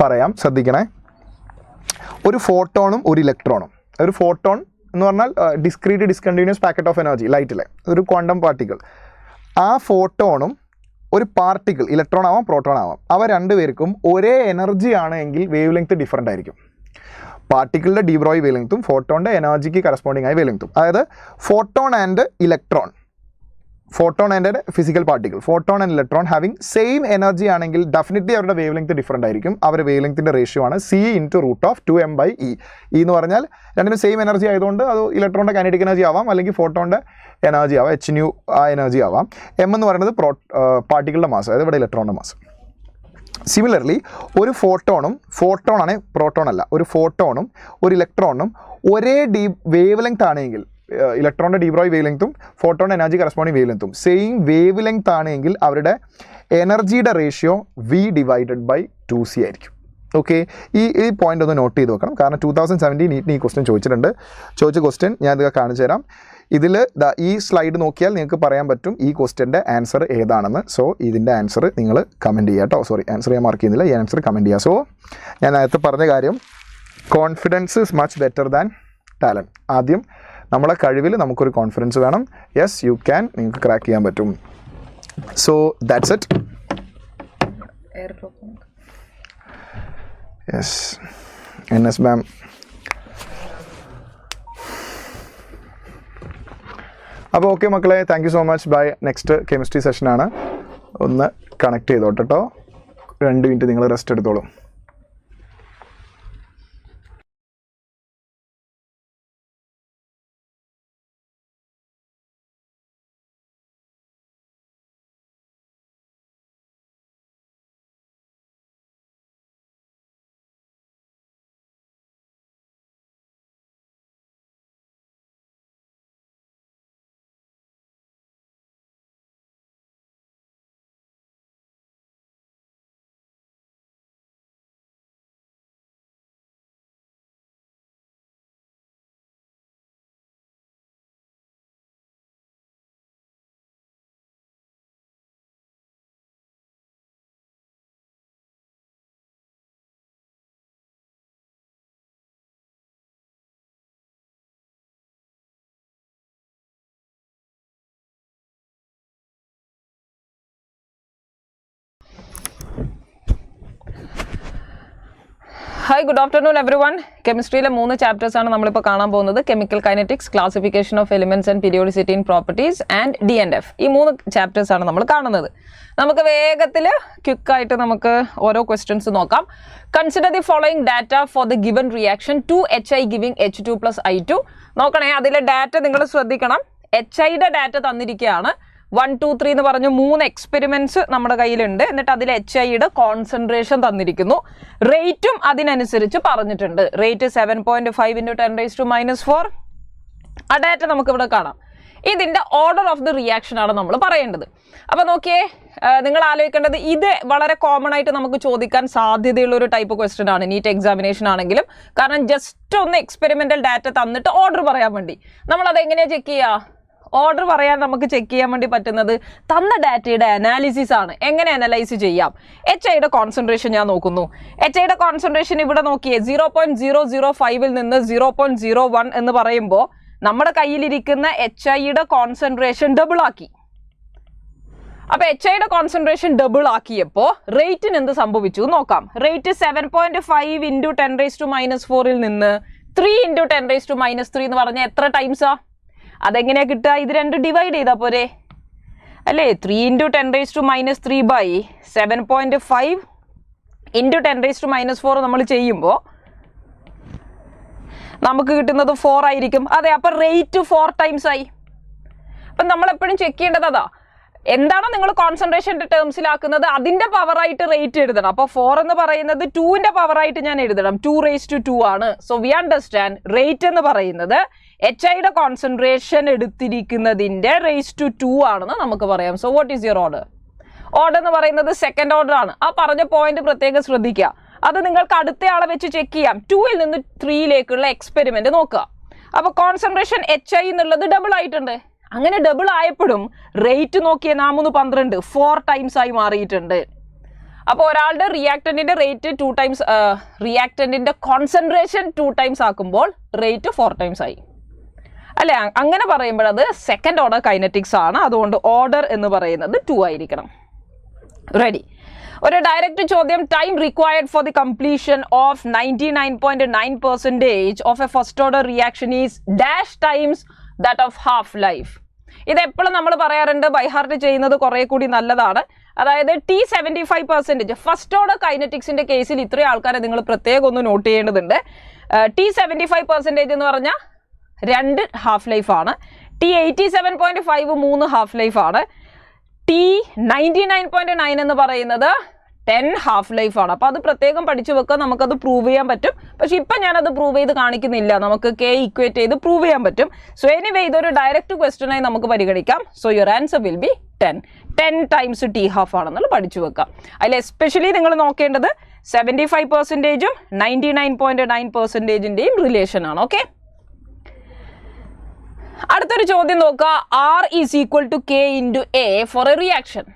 പറയാം, ശ്രദ്ധിക്കണേ. ഒരു ഫോട്ടോണും ഒരു ഇലക്ട്രോണും. ഒരു ഫോട്ടോൺ എന്ന് പറഞ്ഞാൽ ഡിസ്കണ്ടിന്യൂസ് പാക്കറ്റ് ഓഫ് എനർജി, ലൈറ്റിലെ ഒരു ക്വാണ്ടം പാർട്ടിക്കിൾ. ആ ഫോട്ടോണും ഒരു പാർട്ടിക്കിൾ, ഇലക്ട്രോൺ ആവാം പ്രോട്ടോൺ ആവാം, അവ രണ്ടുപേർക്കും ഒരേ എനർജി ആണ് എങ്കിൽ വേവ് ലെങ്ത് ഡിഫറൻ്റ് ആയിരിക്കും. പാർട്ടിക്കിളിൻ്റെ ഡീബ്രോയ് വേവ് ലെങ്ത്തും ഫോട്ടോണിൻ്റെ എനർജിക്ക് കറസ്പോണ്ടിങ് ആയ വേവ് ലെങ്ത്തും. അതായത് photon and electron, photon and physical particle, photon and electron having same energy ആണെങ്കിൽ ഡെഫിനറ്റ്ലി അവരുടെ വേവ് ലെങ്ത് ഡിഫറൻ്റ് ആയിരിക്കും. അവരുടെ വേവ് ലെങ്ത്തിൻ്റെ റേഷ്യോ ആണ് C/√2m/E. E എന്ന് പറഞ്ഞാൽ രണ്ടിനും സെയിം എനർജി ആയതുകൊണ്ട് അത് ഇലക്ട്രോണിൻ്റെ കൈനറ്റിക് എനർജി ആവാം, അല്ലെങ്കിൽ ഫോട്ടോണിൻ്റെ എനർജി ആവാം, hν ആ എനർജി ആവാം. M എന്ന് പറയുന്നത് പാർട്ടിക്കിളിൻ്റെ മാസ്, അതായത് ഇവിടെ ഇലക്ട്രോണിൻ്റെ മാസ്. സിമിലർലി ഒരു ഫോട്ടോണാണ് പ്രോട്ടോൺ അല്ല, ഒരു ഫോട്ടോണും ഒരു ഇലക്ട്രോണും ഒരേ വേവ് ലെങ്ത് ആണെങ്കിൽ, ഇലക്ട്രോണിൻ്റെ ഡീബ്രോയ് വേവ് ലെങ്ത്തും ഫോട്ടോണിൻ്റെ എനർജി കറസ്പോണ്ടിങ് വേവ് ലെങ്ത്തും സെയിം വേവ് ലെങ്ത് ആണെങ്കിൽ അവരുടെ എനർജിയുടെ റേഷ്യോ V/2C ആയിരിക്കും. ഓക്കെ, ഈ പോയിന്റ് ഒന്ന് നോട്ട് ചെയ്ത് വെക്കണം. കാരണം 2017 നീറ്റിന് ഈ ക്വസ്റ്റ്യൻ ചോദിച്ച ക്വസ്റ്റ്യൻ ഞാൻ ഇത് കാണിച്ചു തരാം. ഇതിൽ ഈ സ്ലൈഡ് നോക്കിയാൽ നിങ്ങൾക്ക് പറയാൻ പറ്റും ഈ ക്വസ്റ്റ്യൻ്റെ ആൻസർ ഏതാണെന്ന്. സോ ഇതിൻ്റെ ആൻസർ നിങ്ങൾ കമൻറ്റ് ചെയ്യുക കേട്ടോ. സോറി, ആൻസർ ഞാൻ മാർക്ക് ചെയ്യുന്നില്ല, ഈ ആൻസർ കമൻറ്റ് ചെയ്യുക. സോ ഞാൻ നേരത്തെ പറഞ്ഞ കാര്യം, confidence is much better than talent. ആദ്യം നമ്മളെ കഴിവിൽ നമുക്കൊരു കോൺഫിഡൻസ് വേണം. യെസ്, യു ക്യാൻ, നിങ്ങൾക്ക് ക്രാക്ക് ചെയ്യാൻ പറ്റും. So that's it. Yes, NS ma'am. അപ്പോൾ ഓക്കെ മക്കളെ, thank you so much. Bye. Next chemistry സെഷനാണ്. ഒന്ന് കണക്ട് ചെയ്തോട്ടെ കേട്ടോ. 2 മിനിറ്റ് നിങ്ങൾ റെസ്റ്റ് എടുത്തോളൂ. Hi, good afternoon everyone. കെമിസ്ട്രിയിലെ 3 chapters ആണ് നമ്മളിപ്പോൾ കാണാൻ പോകുന്നത്. Chemical kinetics, classification of elements and periodicity in properties and D&F. ഈ 3 ചാപ്റ്റേഴ്സ് ആണ് നമ്മൾ കാണുന്നത്. നമുക്ക് വേഗത്തിൽ ക്വിക്കായിട്ട് നമുക്ക് ഓരോ ക്വസ്റ്റ്യൻസ് നോക്കാം. Consider the following data for the given reaction 2HI giving H2 + I2. നോക്കണേ, അതിലെ ഡാറ്റ നിങ്ങൾ ശ്രദ്ധിക്കണം. HIയുടെ ഡാറ്റ തന്നിരിക്കുകയാണ്. 1, 2, 3 എന്ന് പറഞ്ഞു 3 എക്സ്പെരിമെന്റ്സ് നമ്മുടെ കയ്യിലുണ്ട്. എന്നിട്ട് അതിൽ HIയുടെ കോൺസെൻട്രേഷൻ തന്നിരിക്കുന്നു. റേറ്റും അതിനനുസരിച്ച് പറഞ്ഞിട്ടുണ്ട്. റേറ്റ് 7.5 × 10⁻⁻⁴. ആ ഡാറ്റ നമുക്കിവിടെ കാണാം. ഇതിൻ്റെ ഓർഡർ ഓഫ് ദി റിയാക്ഷൻ ആണ് നമ്മൾ പറയേണ്ടത്. അപ്പോൾ നോക്കിയേ, നിങ്ങൾ ആലോചിക്കേണ്ടത് ഇത് വളരെ കോമൺ ആയിട്ട് നമുക്ക് ചോദിക്കാൻ സാധ്യതയുള്ള ഒരു ടൈപ്പ് ക്വസ്റ്റ്യൻ ആണ് നീറ്റ് എക്സാമിനേഷൻ ആണെങ്കിലും. കാരണം ജസ്റ്റ് ഒന്ന് എക്സ്പെരിമെന്റൽ ഡാറ്റ തന്നിട്ട് ഓർഡർ പറയാൻ വേണ്ടി നമ്മളത് എങ്ങനെയാണ് ചെക്ക് ചെയ്യുക? ഓർഡർ പറയാൻ നമുക്ക് ചെക്ക് ചെയ്യാൻ വേണ്ടി പറ്റുന്നത് തന്ന ഡാറ്റയുടെ അനാലിസിസ് ആണ്. എങ്ങനെ അനലൈസ് ചെയ്യാം? HIയുടെ കോൺസെൻട്രേഷൻ ഞാൻ നോക്കുന്നു. HIയുടെ കോൺസെൻട്രേഷൻ ഇവിടെ നോക്കിയേ, 0.005 നിന്ന് 0.01 എന്ന് പറയുമ്പോൾ നമ്മുടെ കയ്യിലിരിക്കുന്ന HIയുടെ കോൺസെൻട്രേഷൻ ഡബിൾ ആക്കി. അപ്പോൾ HIയുടെ കോൺസെൻട്രേഷൻ ഡബിൾ ആക്കിയപ്പോൾ റേറ്റിന് എന്ത് സംഭവിച്ചു നോക്കാം. റേറ്റ് 7.5 × 10⁻⁻⁴ നിന്ന് 3 × 10⁻³ എന്ന് പറഞ്ഞാൽ എത്ര ടൈംസാ? അതെങ്ങനെയാണ് കിട്ടുക? ഇത് 2 ഡിവൈഡ് ചെയ്താൽ പോരെ അല്ലേ? 3 × 10⁻³ 7.5 × 10⁻⁴ നമ്മൾ ചെയ്യുമ്പോൾ നമുക്ക് കിട്ടുന്നത് 4 ആയിരിക്കും. അതെ, അപ്പം റേറ്റ് 4 ടൈംസ് ആയി. അപ്പം നമ്മളെപ്പോഴും ചെക്ക് ചെയ്യേണ്ടത് അതാ. എന്താണോ നിങ്ങൾ കോൺസെൻട്രേഷൻ്റെ ടേംസിലാക്കുന്നത് അതിൻ്റെ പവറായിട്ട് റേറ്റ് എഴുതണം. അപ്പോൾ 4 എന്ന് പറയുന്നത് 2ൻ്റെ പവറായിട്ട് ഞാൻ എഴുതണം. 2⁻²2 ആണ്. സോ വി അണ്ടർസ്റ്റാൻഡ് റേറ്റ് എന്ന് പറയുന്നത് HIയുടെ കോൺസെൻട്രേഷൻ എടുത്തിരിക്കുന്നതിൻ്റെ ⁻² ആണെന്ന് നമുക്ക് പറയാം. So what is your order? Order എന്ന് പറയുന്നത് സെക്കൻഡ് ഓർഡർ ആണ്. ആ പറഞ്ഞ പോയിന്റ് പ്രത്യേകം ശ്രദ്ധിക്കുക. അത് നിങ്ങൾക്ക് അടുത്ത ആളെ വെച്ച് ചെക്ക് ചെയ്യാം. 2ൽ നിന്ന് 3ലേക്കുള്ള എക്സ്പെരിമെന്റ് നോക്കുക. അപ്പോൾ കോൺസെൻട്രേഷൻ HI എന്നുള്ളത് ഡബിൾ ആയിട്ടുണ്ട്. അങ്ങനെ ഡബിൾ ആയപ്പോഴും റേറ്റ് നോക്കിയ 412 4 ടൈംസ് ആയി മാറിയിട്ടുണ്ട്. അപ്പോൾ ഒരാളുടെ റിയാക്ടന്റിന്റെ റേറ്റ് 2 ടൈംസ്, റിയാക്ടന്റിന്റെ കോൺസെൻട്രേഷൻ 2 ടൈംസ് ആക്കുമ്പോൾ റേറ്റ് 4 ടൈംസ് ആയി അല്ലേ? അങ്ങനെ പറയുമ്പോൾ അത് സെക്കൻഡ് ഓർഡർ കൈനറ്റിക്സ് ആണ്. അതുകൊണ്ട് ഓർഡർ എന്ന് പറയുന്നത് 2 ആയിരിക്കണം. റെഡി. ഒരു ഡയറക്റ്റ് ചോദ്യം, time required for the completion of 99.9% of a first order reaction is dash times that of half life. ഇത് എപ്പോഴും നമ്മൾ പറയാറുണ്ട്, ബൈഹാർട്ട് ചെയ്യുന്നത് കുറെ കൂടി നല്ലതാണ്. അതായത് T75% ഫസ്റ്റ് ഓർഡർ കൈനറ്റിക്സിന്റെ കേസിൽ ഇത്രയും ആൾക്കാരെ നിങ്ങൾ പ്രത്യേകം ഒന്ന് നോട്ട് ചെയ്യേണ്ടതുണ്ട്. T75% എന്ന് പറഞ്ഞാൽ 2 ഹാഫ് ലൈഫാണ്. T87.5 3 ഹാഫ് ലൈഫാണ്. T99.9 എന്ന് പറയുന്നത് 10 ഹാഫ് ലൈഫാണ്. അപ്പോൾ അത് പ്രത്യേകം പഠിച്ചു വെക്കുക, നമുക്കത് പ്രൂവ് ചെയ്യാൻ പറ്റും. പക്ഷെ ഇപ്പം ഞാനത് പ്രൂവ് ചെയ്ത് കാണിക്കുന്നില്ല, നമുക്ക് K ഇക്വേറ്റ് ചെയ്ത് പ്രൂവ് ചെയ്യാൻ പറ്റും. സോ എനിവേ ഇതൊരു ഡയറക്റ്റ് ക്വസ്റ്റ്യനായി നമുക്ക് പരിഗണിക്കാം. So your answer will B 10 times T half ആണെന്നുള്ളത് പഠിച്ചു വെക്കാം. അതിൽ എസ്പെഷ്യലി നിങ്ങൾ നോക്കേണ്ടത് 75%ഉം 99.9%ൻ്റെയും റിലേഷൻ ആണ്. ഓക്കെ, അടുത്തൊരു ചോദ്യം നോക്കുക. R is equal to K into A for a reaction.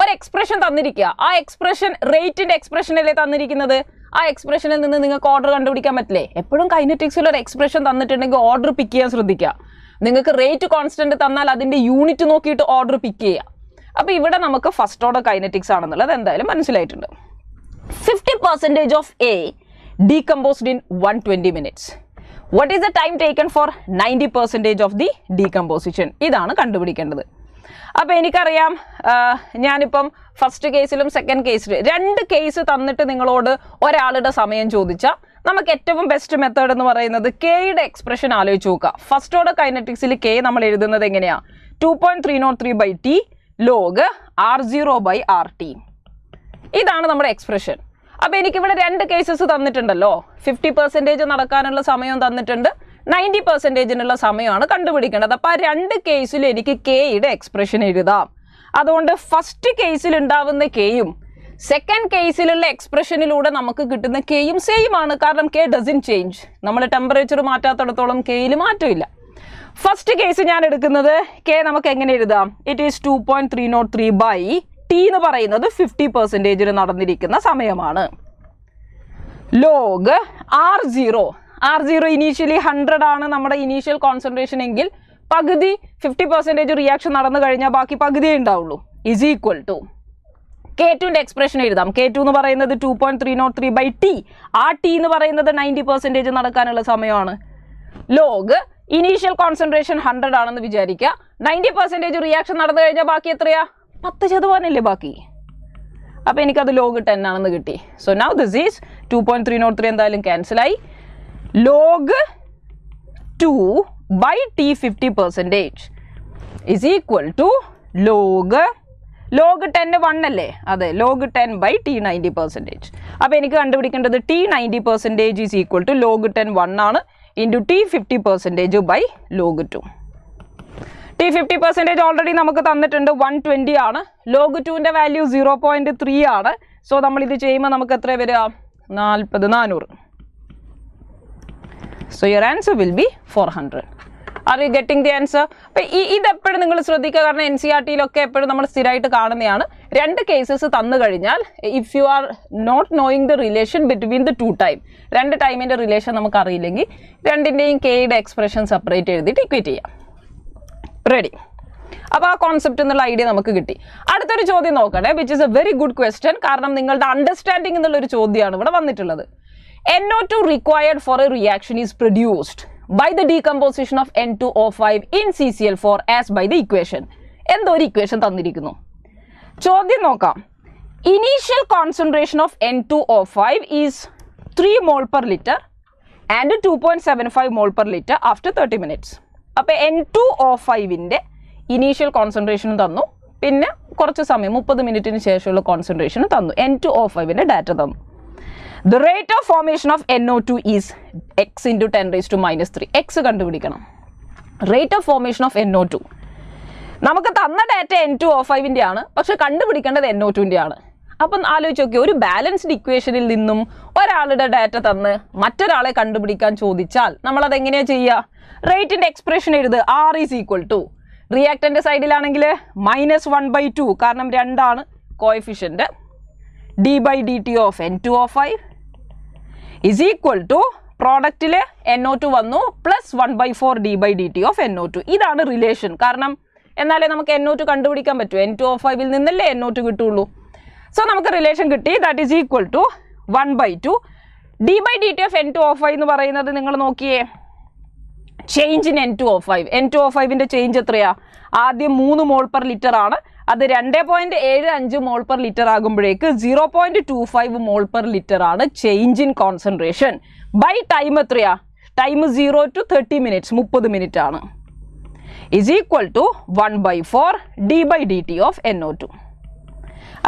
ഒരു എക്സ്പ്രഷൻ തന്നിരിക്കുക, ആ എക്സ്പ്രഷൻ റേറ്റിന്റെ എക്സ്പ്രഷനല്ലേ തന്നിരിക്കുന്നത്. ആ എക്സ്പ്രഷനിൽ നിന്ന് നിങ്ങൾക്ക് ഓർഡർ കണ്ടുപിടിക്കാൻ പറ്റില്ലേ? എപ്പോഴും കൈനറ്റിക്സിൽ ഒരു എക്സ്പ്രഷൻ തന്നിട്ടുണ്ടെങ്കിൽ ഓർഡർ പിക്ക് ചെയ്യാൻ ശ്രദ്ധിക്കുക. നിങ്ങൾക്ക് റേറ്റ് കോൺസ്റ്റന്റ് തന്നാൽ അതിന്റെ യൂണിറ്റ് നോക്കിയിട്ട് ഓർഡർ പിക്ക് ചെയ്യുക. അപ്പോൾ ഇവിടെ നമുക്ക് ഫസ്റ്റ് ഓർഡർ കൈനറ്റിക്സ് ആണെന്നുള്ളത് എന്തായാലും മനസ്സിലായിട്ടുണ്ട്. 50% of A decomposed in 120 minutes. What is the time taken for 90% of the decomposition? ഇതാണ് കണ്ടുപിടിക്കേണ്ടത്. അപ്പോൾ എനിക്കറിയാം, ഞാനിപ്പം ഫസ്റ്റ് കേസിലും സെക്കൻഡ് കേസിലും 2 കേസ് തന്നിട്ട് നിങ്ങളോട് ഒരാളുടെ സമയം ചോദിച്ചാൽ നമുക്ക് ഏറ്റവും ബെസ്റ്റ് മെത്തേഡ് എന്ന് പറയുന്നത് കെയുടെ എക്സ്പ്രഷൻ ആലോചിച്ച് നോക്കുക. ഫസ്റ്റ് ഓർഡർ കൈനറ്റിക്സിൽ K നമ്മൾ എഴുതുന്നത് എങ്ങനെയാണ്? 2.303/T log R0/RT. ഇതാണ് നമ്മുടെ എക്സ്പ്രഷൻ. അപ്പോൾ എനിക്കിവിടെ 2 കേസസ് തന്നിട്ടുണ്ടല്ലോ. 50% നടക്കാനുള്ള സമയം തന്നിട്ടുണ്ട്, 90%നുള്ള സമയമാണ് കണ്ടുപിടിക്കേണ്ടത്. അപ്പോൾ ആ 2 കേസിലും എനിക്ക് Kയുടെ എക്സ്പ്രഷൻ എഴുതാം. അതുകൊണ്ട് ഫസ്റ്റ് കേസിൽ ഉണ്ടാവുന്ന Kയും സെക്കൻഡ് കേസിലുള്ള എക്സ്പ്രഷനിലൂടെ നമുക്ക് കിട്ടുന്ന Kയും സെയിം ആണ്. കാരണം K ഡസൻ ചേഞ്ച്. നമ്മൾ ടെമ്പറേച്ചർ മാറ്റാത്തിടത്തോളം Kയിൽ മാറ്റമില്ല. ഫസ്റ്റ് കേസ് ഞാൻ എടുക്കുന്നത് K നമുക്ക് എങ്ങനെ എഴുതാം? ഇറ്റ് ഈസ് 2.303/T എന്ന് പറയുന്നത് 50% നടന്നിരിക്കുന്ന സമയമാണ്. ലോഗ് R0 ഇനീഷ്യലി 100 ആണ് നമ്മുടെ ഇനീഷ്യൽ കോൺസെൻട്രേഷൻ എങ്കിൽ പകുതി 50% റിയാക്ഷൻ നടന്നു കഴിഞ്ഞാൽ ബാക്കി പകുതിയേ ഉണ്ടാവുള്ളൂ. ഇസ് ഈക്വൽ ടു K2ന്റെ എക്സ്പ്രഷൻ എഴുതാം. K2 എന്ന് പറയുന്നത് 2.303/T. ആ T എന്ന് പറയുന്നത് 90% നടക്കാനുള്ള സമയമാണ്. ലോഗ് ഇനീഷ്യൽ കോൺസെൻട്രേഷൻ 100 ആണെന്ന് വിചാരിക്കുക. 90% റിയാക്ഷൻ നടന്നു കഴിഞ്ഞാൽ ബാക്കി എത്രയാ? 10% ബാക്കി. അപ്പോൾ എനിക്കത് ലോഗ് 10 ആണെന്ന് കിട്ടി. സോ നൗ ദിസ് ഈസ് 2.303 എന്തായാലും ക്യാൻസലായി. Log 2/T 50% is equal to log 10 1 അല്ലേ? അതെ, ലോഗ് 10/T 90%. അപ്പോൾ എനിക്ക് കണ്ടുപിടിക്കേണ്ടത് T 90% is equal to log 10 1 ആണ് into T 50% log 2. T 50% already നമുക്ക് തന്നിട്ടുണ്ട്, 120 ആണ്. ലോഗ് 2ൻ്റെ വാല്യൂ 0.3 ആണ്. സോ നമ്മളിത് ചെയ്യുമ്പോൾ നമുക്ക് എത്ര വരിക? 400. So your answer will B 400. Are you getting the answer? അപ്പം ഇതെപ്പോഴും നിങ്ങൾ ശ്രദ്ധിക്കുക, കാരണം NCERT-യിലൊക്കെ എപ്പോഴും നമ്മൾ സ്ഥിരമായിട്ട് കാണുന്നതാണ്. 2 കേസസ് തന്നു കഴിഞ്ഞാൽ if you are not knowing the relation between the 2 time, 2 ടൈമിൻ്റെ റിലേഷൻ നമുക്ക് അറിയില്ലെങ്കിൽ 2ൻ്റെയും Kയുടെ എക്സ്പ്രഷൻ സെപ്പറേറ്റ് എഴുതിയിട്ട് ഇക്വേറ്റ് ചെയ്യാം. റെഡി? അപ്പോൾ ആ കോൺസെപ്റ്റ് എന്നുള്ള ഐഡിയ നമുക്ക് കിട്ടി. അടുത്തൊരു ചോദ്യം നോക്കണേ, which is A very good question. കാരണം നിങ്ങളുടെ അണ്ടർസ്റ്റാൻഡിംഗ് എന്നുള്ളൊരു ചോദ്യമാണ് ഇവിടെ വന്നിട്ടുള്ളത്. NO2 required for a reaction is produced by the decomposition of N2O5 in CCl4 as by the equation. എന്തോ ഒരു ഇക്വേഷൻ തന്നിരിക്കുന്നു. ചോദ്യം നോക്കാം. Initial concentration of N2O5 is 3 mol per liter and 2.75 mol per liter after 30 minutes. അപ്പോൾ N2O5ൻ്റെ initial കോൺസെൻട്രേഷനും തന്നു, പിന്നെ കുറച്ച് സമയം 30 മിനിറ്റിന് ശേഷമുള്ള കോൺസെൻട്രേഷനും തന്നു. N2O5ൻ്റെ ഡാറ്റ തന്നു. The rate of formation of NO2 is x into 10⁻³ x കണ്ടുപിടിക്കണം. Rate of formation of NO2 നമുക്ക് തന്ന ഡാറ്റ N2O5ൻ്റെ ആണ്, പക്ഷെ കണ്ടുപിടിക്കേണ്ടത് NO2ൻ്റെ ആണ്. അപ്പം ആലോചിച്ച് നോക്കി, ഒരു ബാലൻസ്ഡ് ഇക്വേഷനിൽ നിന്നും ഒരാളുടെ ഡാറ്റ തന്ന് മറ്റൊരാളെ കണ്ടുപിടിക്കാൻ ചോദിച്ചാൽ നമ്മളത് എങ്ങനെയാണ് ചെയ്യുക? റേറ്റിൻ്റെ എക്സ്പ്രഷൻ എഴുതുക. R ഈസ് ഈക്വൽ ടു റിയാക്ടൻ്റെ സൈഡിലാണെങ്കിൽ -1/2, കാരണം 2 ആണ് coefficient, d/dt of N2O5 is equal to പ്രോഡക്റ്റിൽ NO2 വന്നു +1/4 d/dt ഓഫ് NO2. ഇതാണ് റിലേഷൻ. കാരണം എന്നാലേ നമുക്ക് NO2 കണ്ടുപിടിക്കാൻ പറ്റൂ. N2O5ൽ നിന്നല്ലേ NO2 കിട്ടുള്ളൂ. സോ നമുക്ക് റിലേഷൻ കിട്ടി, that is equal to 1/2 d/dt of N2O5 എന്ന് പറയുന്നത് നിങ്ങൾ നോക്കിയേ, ചേഞ്ച് ഇൻ N2O5. N2O5ന്റെ ചേഞ്ച് എത്രയാ? ആദ്യം 3 മോൾ പെർ ലിറ്റർ ആണ്, അത് 2.75 മോൾ പെർ ലിറ്റർ ആകുമ്പോഴേക്ക് 0.25 മോൾ പെർ ലിറ്റർ ആണ് change in concentration. By time എത്രയാ? ടൈം 0 to 30 minutes, 30 മിനിറ്റ് ആണ്. Is equal to 1/4 d/dt of NO2.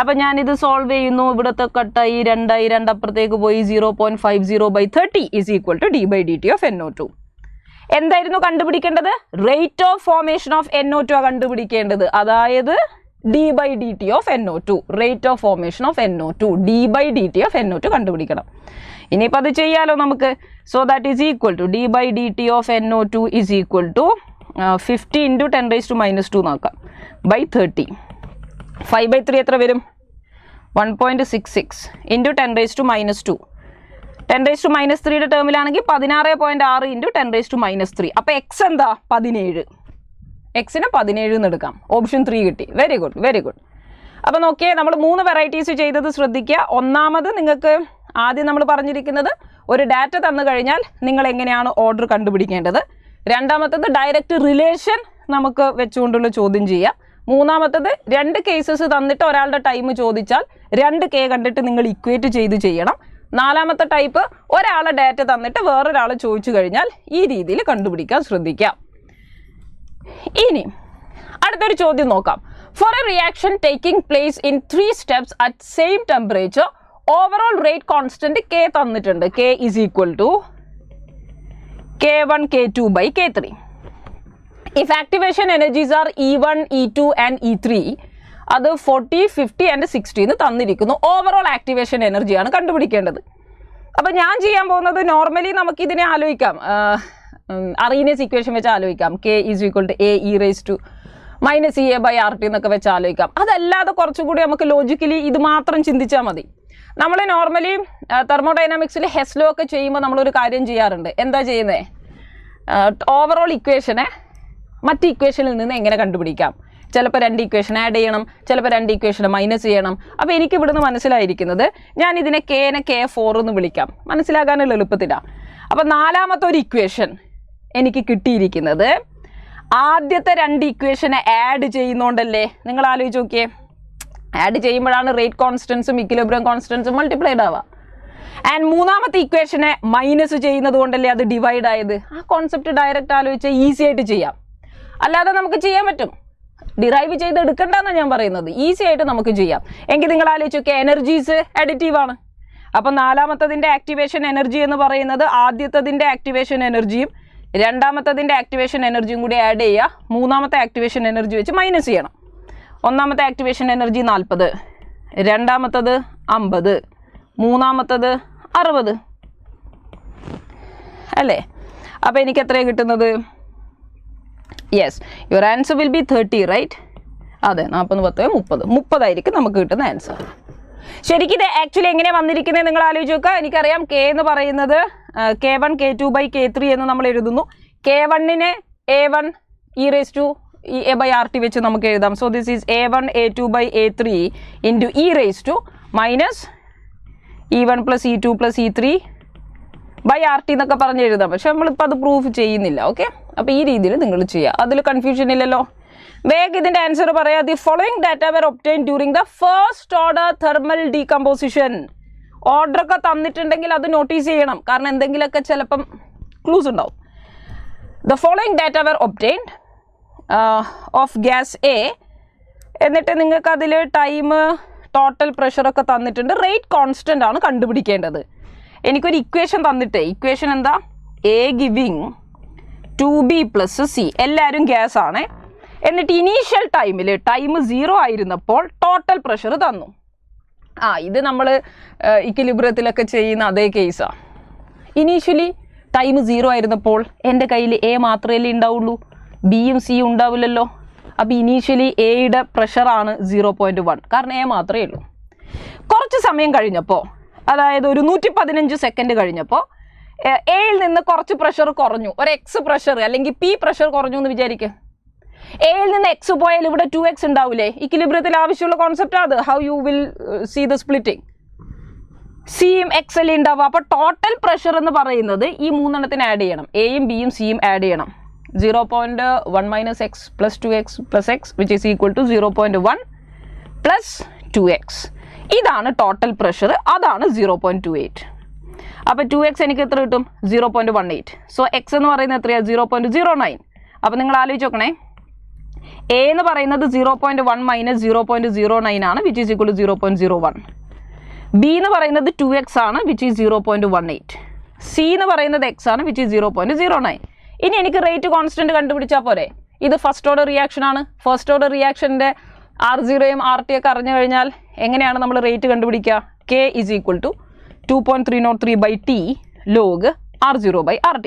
അപ്പം ഞാനിത് സോൾവ് ചെയ്യുന്നു, ഇവിടുത്തെ കട്ടായി 2 അപ്പുറത്തേക്ക് പോയി 0.50/30 is equal to d/dt of NO2. എന്തായിരുന്നു കണ്ടുപിടിക്കേണ്ടത്? Rate of formation of NO2 കണ്ടുപിടിക്കേണ്ടത്, അതായത് d/dt of NO2, rate of formation of NO2, d/dt of NO2 കണ്ടുപിടിക്കണം. ഇനിയിപ്പോൾ അത് ചെയ്യാലോ നമുക്ക്. So that is equal to d/dt of NO2 is equal to 50 × 10⁻² നോക്കാം ബൈ 30. 5/3 എത്ര വരും? 1.66 × 10⁻². 10⁻³ ടേമിലാണെങ്കിൽ 16.6 × 10⁻³ അപ്പോൾ എക്സ് എന്താ? 17. എക്സിന് 17 എന്ന് എടുക്കാം. ഓപ്ഷൻ 3 കിട്ടി. Very good, very good. അപ്പോൾ നോക്കിയേ, നമ്മൾ 3 വെറൈറ്റീസ് ചെയ്തത് ശ്രദ്ധിക്കുക. ഒന്നാമത് നിങ്ങൾക്ക് ആദ്യം നമ്മൾ പറഞ്ഞിരിക്കുന്നത് ഒരു ഡാറ്റ തന്നു കഴിഞ്ഞാൽ നിങ്ങൾ എങ്ങനെയാണ് ഓർഡർ കണ്ടുപിടിക്കേണ്ടത്. രണ്ടാമത്തത് ഡയറക്റ്റ് റിലേഷൻ നമുക്ക് വെച്ചുകൊണ്ടുള്ള ചോദ്യം ചെയ്യാം. മൂന്നാമത്തത് 2 കേസസ് തന്നിട്ട് ഒരാളുടെ ടൈം ചോദിച്ചാൽ 2K കണ്ടിട്ട് നിങ്ങൾ ഇക്വേറ്റ് ചെയ്ത് ചെയ്യണം. നാലാമത്തെ ടൈപ്പ് ഒരാളെ ഡാറ്റ തന്നിട്ട് വേറൊരാളെ ചോദിച്ചു കഴിഞ്ഞാൽ ഈ രീതിയിൽ കണ്ടുപിടിക്കാൻ ശ്രദ്ധിക്കാം. ഇനി അടുത്തൊരു ചോദ്യം നോക്കാം. For a reaction taking place in 3 steps at same temperature, overall rate constant K തന്നിട്ടുണ്ട്. K ഈസ് ഈക്വൽ ടു K1 K2 by K3. If activation energies are E1, E2 and E3, അത് 40, 50 and 60 എന്ന് തന്നിരിക്കുന്നു. ഓവറോൾ ആക്ടിവേഷൻ എനർജിയാണ് കണ്ടുപിടിക്കേണ്ടത്. അപ്പം ഞാൻ ചെയ്യാൻ പോകുന്നത്, നോർമലി നമുക്കിതിനെ ആലോചിക്കാം, അറീനിയസ് ഇക്വേഷൻ വെച്ച് ആലോചിക്കാം. K is equal to A(-EA/RT എന്നൊക്കെ വെച്ച് ആലോചിക്കാം. അതല്ലാതെ കുറച്ചുകൂടി നമുക്ക് ലോജിക്കലി ഇത് മാത്രം ചിന്തിച്ചാൽ മതി. നമ്മൾ നോർമലി തെർമോഡൈനാമിക്സിൽ ഹെസ് ലോ ഒക്കെ ചെയ്യുമ്പോൾ നമ്മളൊരു കാര്യം ചെയ്യാറുണ്ട്. എന്താ ചെയ്യുന്നത്? ഓവറോൾ ഇക്വേഷനെ മറ്റ് ഇക്വേഷനിൽ നിന്ന് എങ്ങനെ കണ്ടുപിടിക്കാം? ചിലപ്പോൾ 2 ഇക്വേഷൻ ആഡ് ചെയ്യണം, ചിലപ്പോൾ 2 ഇക്വേഷൻ മൈനസ് ചെയ്യണം. അപ്പോൾ എനിക്ക് ഇവിടുന്ന് മനസ്സിലായിരിക്കുന്നത്, ഞാൻ ഇതിനെ Kനെ K4 എന്ന് വിളിക്കാം, മനസ്സിലാക്കാനുള്ള എളുപ്പത്തിലാണ്. അപ്പോൾ നാലാമത്തെ ഒരു ഇക്വേഷൻ എനിക്ക് കിട്ടിയിരിക്കുന്നത് ആദ്യത്തെ 2 ഇക്വേഷനെ ആഡ് ചെയ്യുന്നോണ്ടല്ലേ? നിങ്ങൾ ആലോചിച്ച് നോക്കിയേ, ആഡ് ചെയ്യുമ്പോഴാണ് റേറ്റ് കോൺസ്റ്റൻസും ഇക്വിലിബ്രിയം കോൺസ്റ്റൻസും മൾട്ടിപ്ലൈഡ് ആവുക. ആൻഡ് മൂന്നാമത്തെ ഇക്വേഷനെ മൈനസ് ചെയ്യുന്നത് കൊണ്ടല്ലേ അത് ഡിവൈഡ് ആയത്. ആ കോൺസെപ്റ്റ് ഡയറക്റ്റ് ആലോചിച്ച് ഈസി ആയിട്ട് ചെയ്യാം. അല്ലാതെ നമുക്ക് ചെയ്യാൻ പറ്റും, ഡിറൈവ് ചെയ്ത് എടുക്കണ്ടെന്നാണ് ഞാൻ പറയുന്നത്. ഈസി ആയിട്ട് നമുക്ക് ചെയ്യാം. എങ്കിൽ നിങ്ങൾ ആലോചിച്ച് നോക്കിയാൽ എനർജീസ് അഡിറ്റീവ് ആണ്. അപ്പം നാലാമത്തതിൻ്റെ ആക്ടിവേഷൻ എനർജി എന്ന് പറയുന്നത് ആദ്യത്തതിൻ്റെ ആക്ടിവേഷൻ എനർജിയും രണ്ടാമത്തതിൻ്റെ ആക്ടിവേഷൻ എനർജിയും കൂടി ആഡ് ചെയ്യുക. മൂന്നാമത്തെ ആക്ടിവേഷൻ എനർജി വെച്ച് മൈനസ് ചെയ്യണം. ഒന്നാമത്തെ ആക്ടിവേഷൻ എനർജി 40, രണ്ടാമത്തത് 50, മൂന്നാമത്തത് 60 അല്ലേ? അപ്പോൾ എനിക്ക് എത്രയാണ് കിട്ടുന്നത്? Yes, your answer will be 30, right? അതെ, 40 10 30 ആയിരിക്കും നമുക്ക് കിട്ടുന്ന ആൻസർ. ശരിക്കും ഇത് ആക്ച്വലി എങ്ങനെയാണ് വന്നിരിക്കുന്നത് നിങ്ങൾ ആലോചിച്ച് നോക്കുക. എനിക്കറിയാം K എന്ന് പറയുന്നത് K1 K2 by K3 എന്ന് നമ്മൾ എഴുതുന്നു. K1നെ A1(-EA/RT വെച്ച് നമുക്ക് എഴുതാം. So this is A1 A2 by A3 into E⁻- E1 + E2 + E3/RT എന്നൊക്കെ പറഞ്ഞ് എഴുതാം. പക്ഷെ നമ്മളിപ്പോൾ അത് പ്രൂഫ് ചെയ്യുന്നില്ല. ഓക്കെ, അപ്പോൾ ഈ രീതിയിൽ നിങ്ങൾ ചെയ്യുക, അതിൽ കൺഫ്യൂഷൻ ഇല്ലല്ലോ. വേഗം ഇതിൻ്റെ ആൻസർ പറയാം. The following data were obtain during the first order thermal decomposition. ഓർഡറൊക്കെ തന്നിട്ടുണ്ടെങ്കിൽ അത് നോട്ടീസ് ചെയ്യണം, കാരണം എന്തെങ്കിലുമൊക്കെ ചിലപ്പം ക്ലൂസ് ഉണ്ടാവും. The following data were obtained of gas A, എന്നിട്ട് നിങ്ങൾക്ക് അതിൽ ടൈം, ടോട്ടൽ പ്രഷറൊക്കെ തന്നിട്ടുണ്ട്. റേറ്റ് കോൺസ്റ്റൻ്റ് ആണ് കണ്ടുപിടിക്കേണ്ടത്. എനിക്കൊരു ഇക്വേഷൻ തന്നിട്ട്, ഇക്വേഷൻ എന്താ? A ഗിവിങ് 2B + C, എല്ലാവരും ഗ്യാസ് ആണ്. എന്നിട്ട് ഇനീഷ്യൽ ടൈമിൽ ടൈം 0 ആയിരുന്നപ്പോൾ ടോട്ടൽ പ്രഷർ തന്നു. ഇത് നമ്മൾ ഇക്വിലിബ്രിയത്തിലൊക്കെ ചെയ്യുന്ന അതേ കേസാണ്. ഇനീഷ്യലി ടൈം 0 ആയിരുന്നപ്പോൾ എൻ്റെ കയ്യിൽ A മാത്രമല്ലേ ഉണ്ടാവുള്ളൂ, ബിയും സിയും ഉണ്ടാവില്ലല്ലോ. അപ്പോൾ ഇനീഷ്യലി എയുടെ പ്രഷറാണ് 0.1, കാരണം A മാത്രമേ ഉള്ളൂ. കുറച്ച് സമയം കഴിഞ്ഞപ്പോൾ, അതായത് ഒരു 115 സെക്കൻഡ് കഴിഞ്ഞപ്പോൾ എയിൽ നിന്ന് കുറച്ച് പ്രഷർ കുറഞ്ഞു, ഒരു എക്സ് പ്രഷർ അല്ലെങ്കിൽ P പ്രഷർ കുറഞ്ഞു എന്ന് വിചാരിക്കുക. എയിൽ നിന്ന് എക്സ് പോയാൽ ഇവിടെ 2x ഉണ്ടാവില്ലേ? ഇക്വിലിബ്രിയത്തിൽ ആവശ്യമുള്ള കോൺസെപ്റ്റ് അത്. How you will see the splitting? സിയും എക്സ് അല്ലേ ഉണ്ടാവുക. അപ്പോൾ ടോട്ടൽ പ്രഷർ എന്ന് പറയുന്നത് ഈ മൂന്നെണ്ണത്തിന് ആഡ് ചെയ്യണം. എയും ബിയും സിയും ആഡ് ചെയ്യണം. 0.1 minus x plus 2x plus x which is equal to 0.1 plus 2x. ഇതാണ് ടോട്ടൽ പ്രഷർ. അതാണ് 0.28. അപ്പോൾ 2x എനിക്ക് എത്ര കിട്ടും? 0.18. സോ എക്സ് എന്ന് പറയുന്നത് എത്രയാണ്? 0.09. അപ്പോൾ നിങ്ങൾ ആലോചിച്ച് നോക്കണേ, എ എന്ന് പറയുന്നത് 0.1 മൈനസ് 0.09 ആണ് which is equal to 0.01. B എന്ന് പറയുന്നത് 2x ആണ് വിച്ച് ഈസ് 0.18. സി എന്ന് പറയുന്നത് എക്സ് ആണ് വിച്ച് ഈസ് 0.09. ഇനി എനിക്ക് റേറ്റ് കോൺസ്റ്റന്റ് കണ്ടുപിടിച്ചാൽ പോരെ? ഇത് ഫസ്റ്റ് ഓർഡർ റിയാക്ഷൻ ആണ്. ഫസ്റ്റ് ഓർഡർ റിയാക്ഷൻ്റെ R0യും RT ഒക്കെ അറിഞ്ഞു കഴിഞ്ഞാൽ എങ്ങനെയാണ് നമ്മൾ റേറ്റ് കണ്ടുപിടിക്കുക? K is equal to 2.303/T log R0/RT.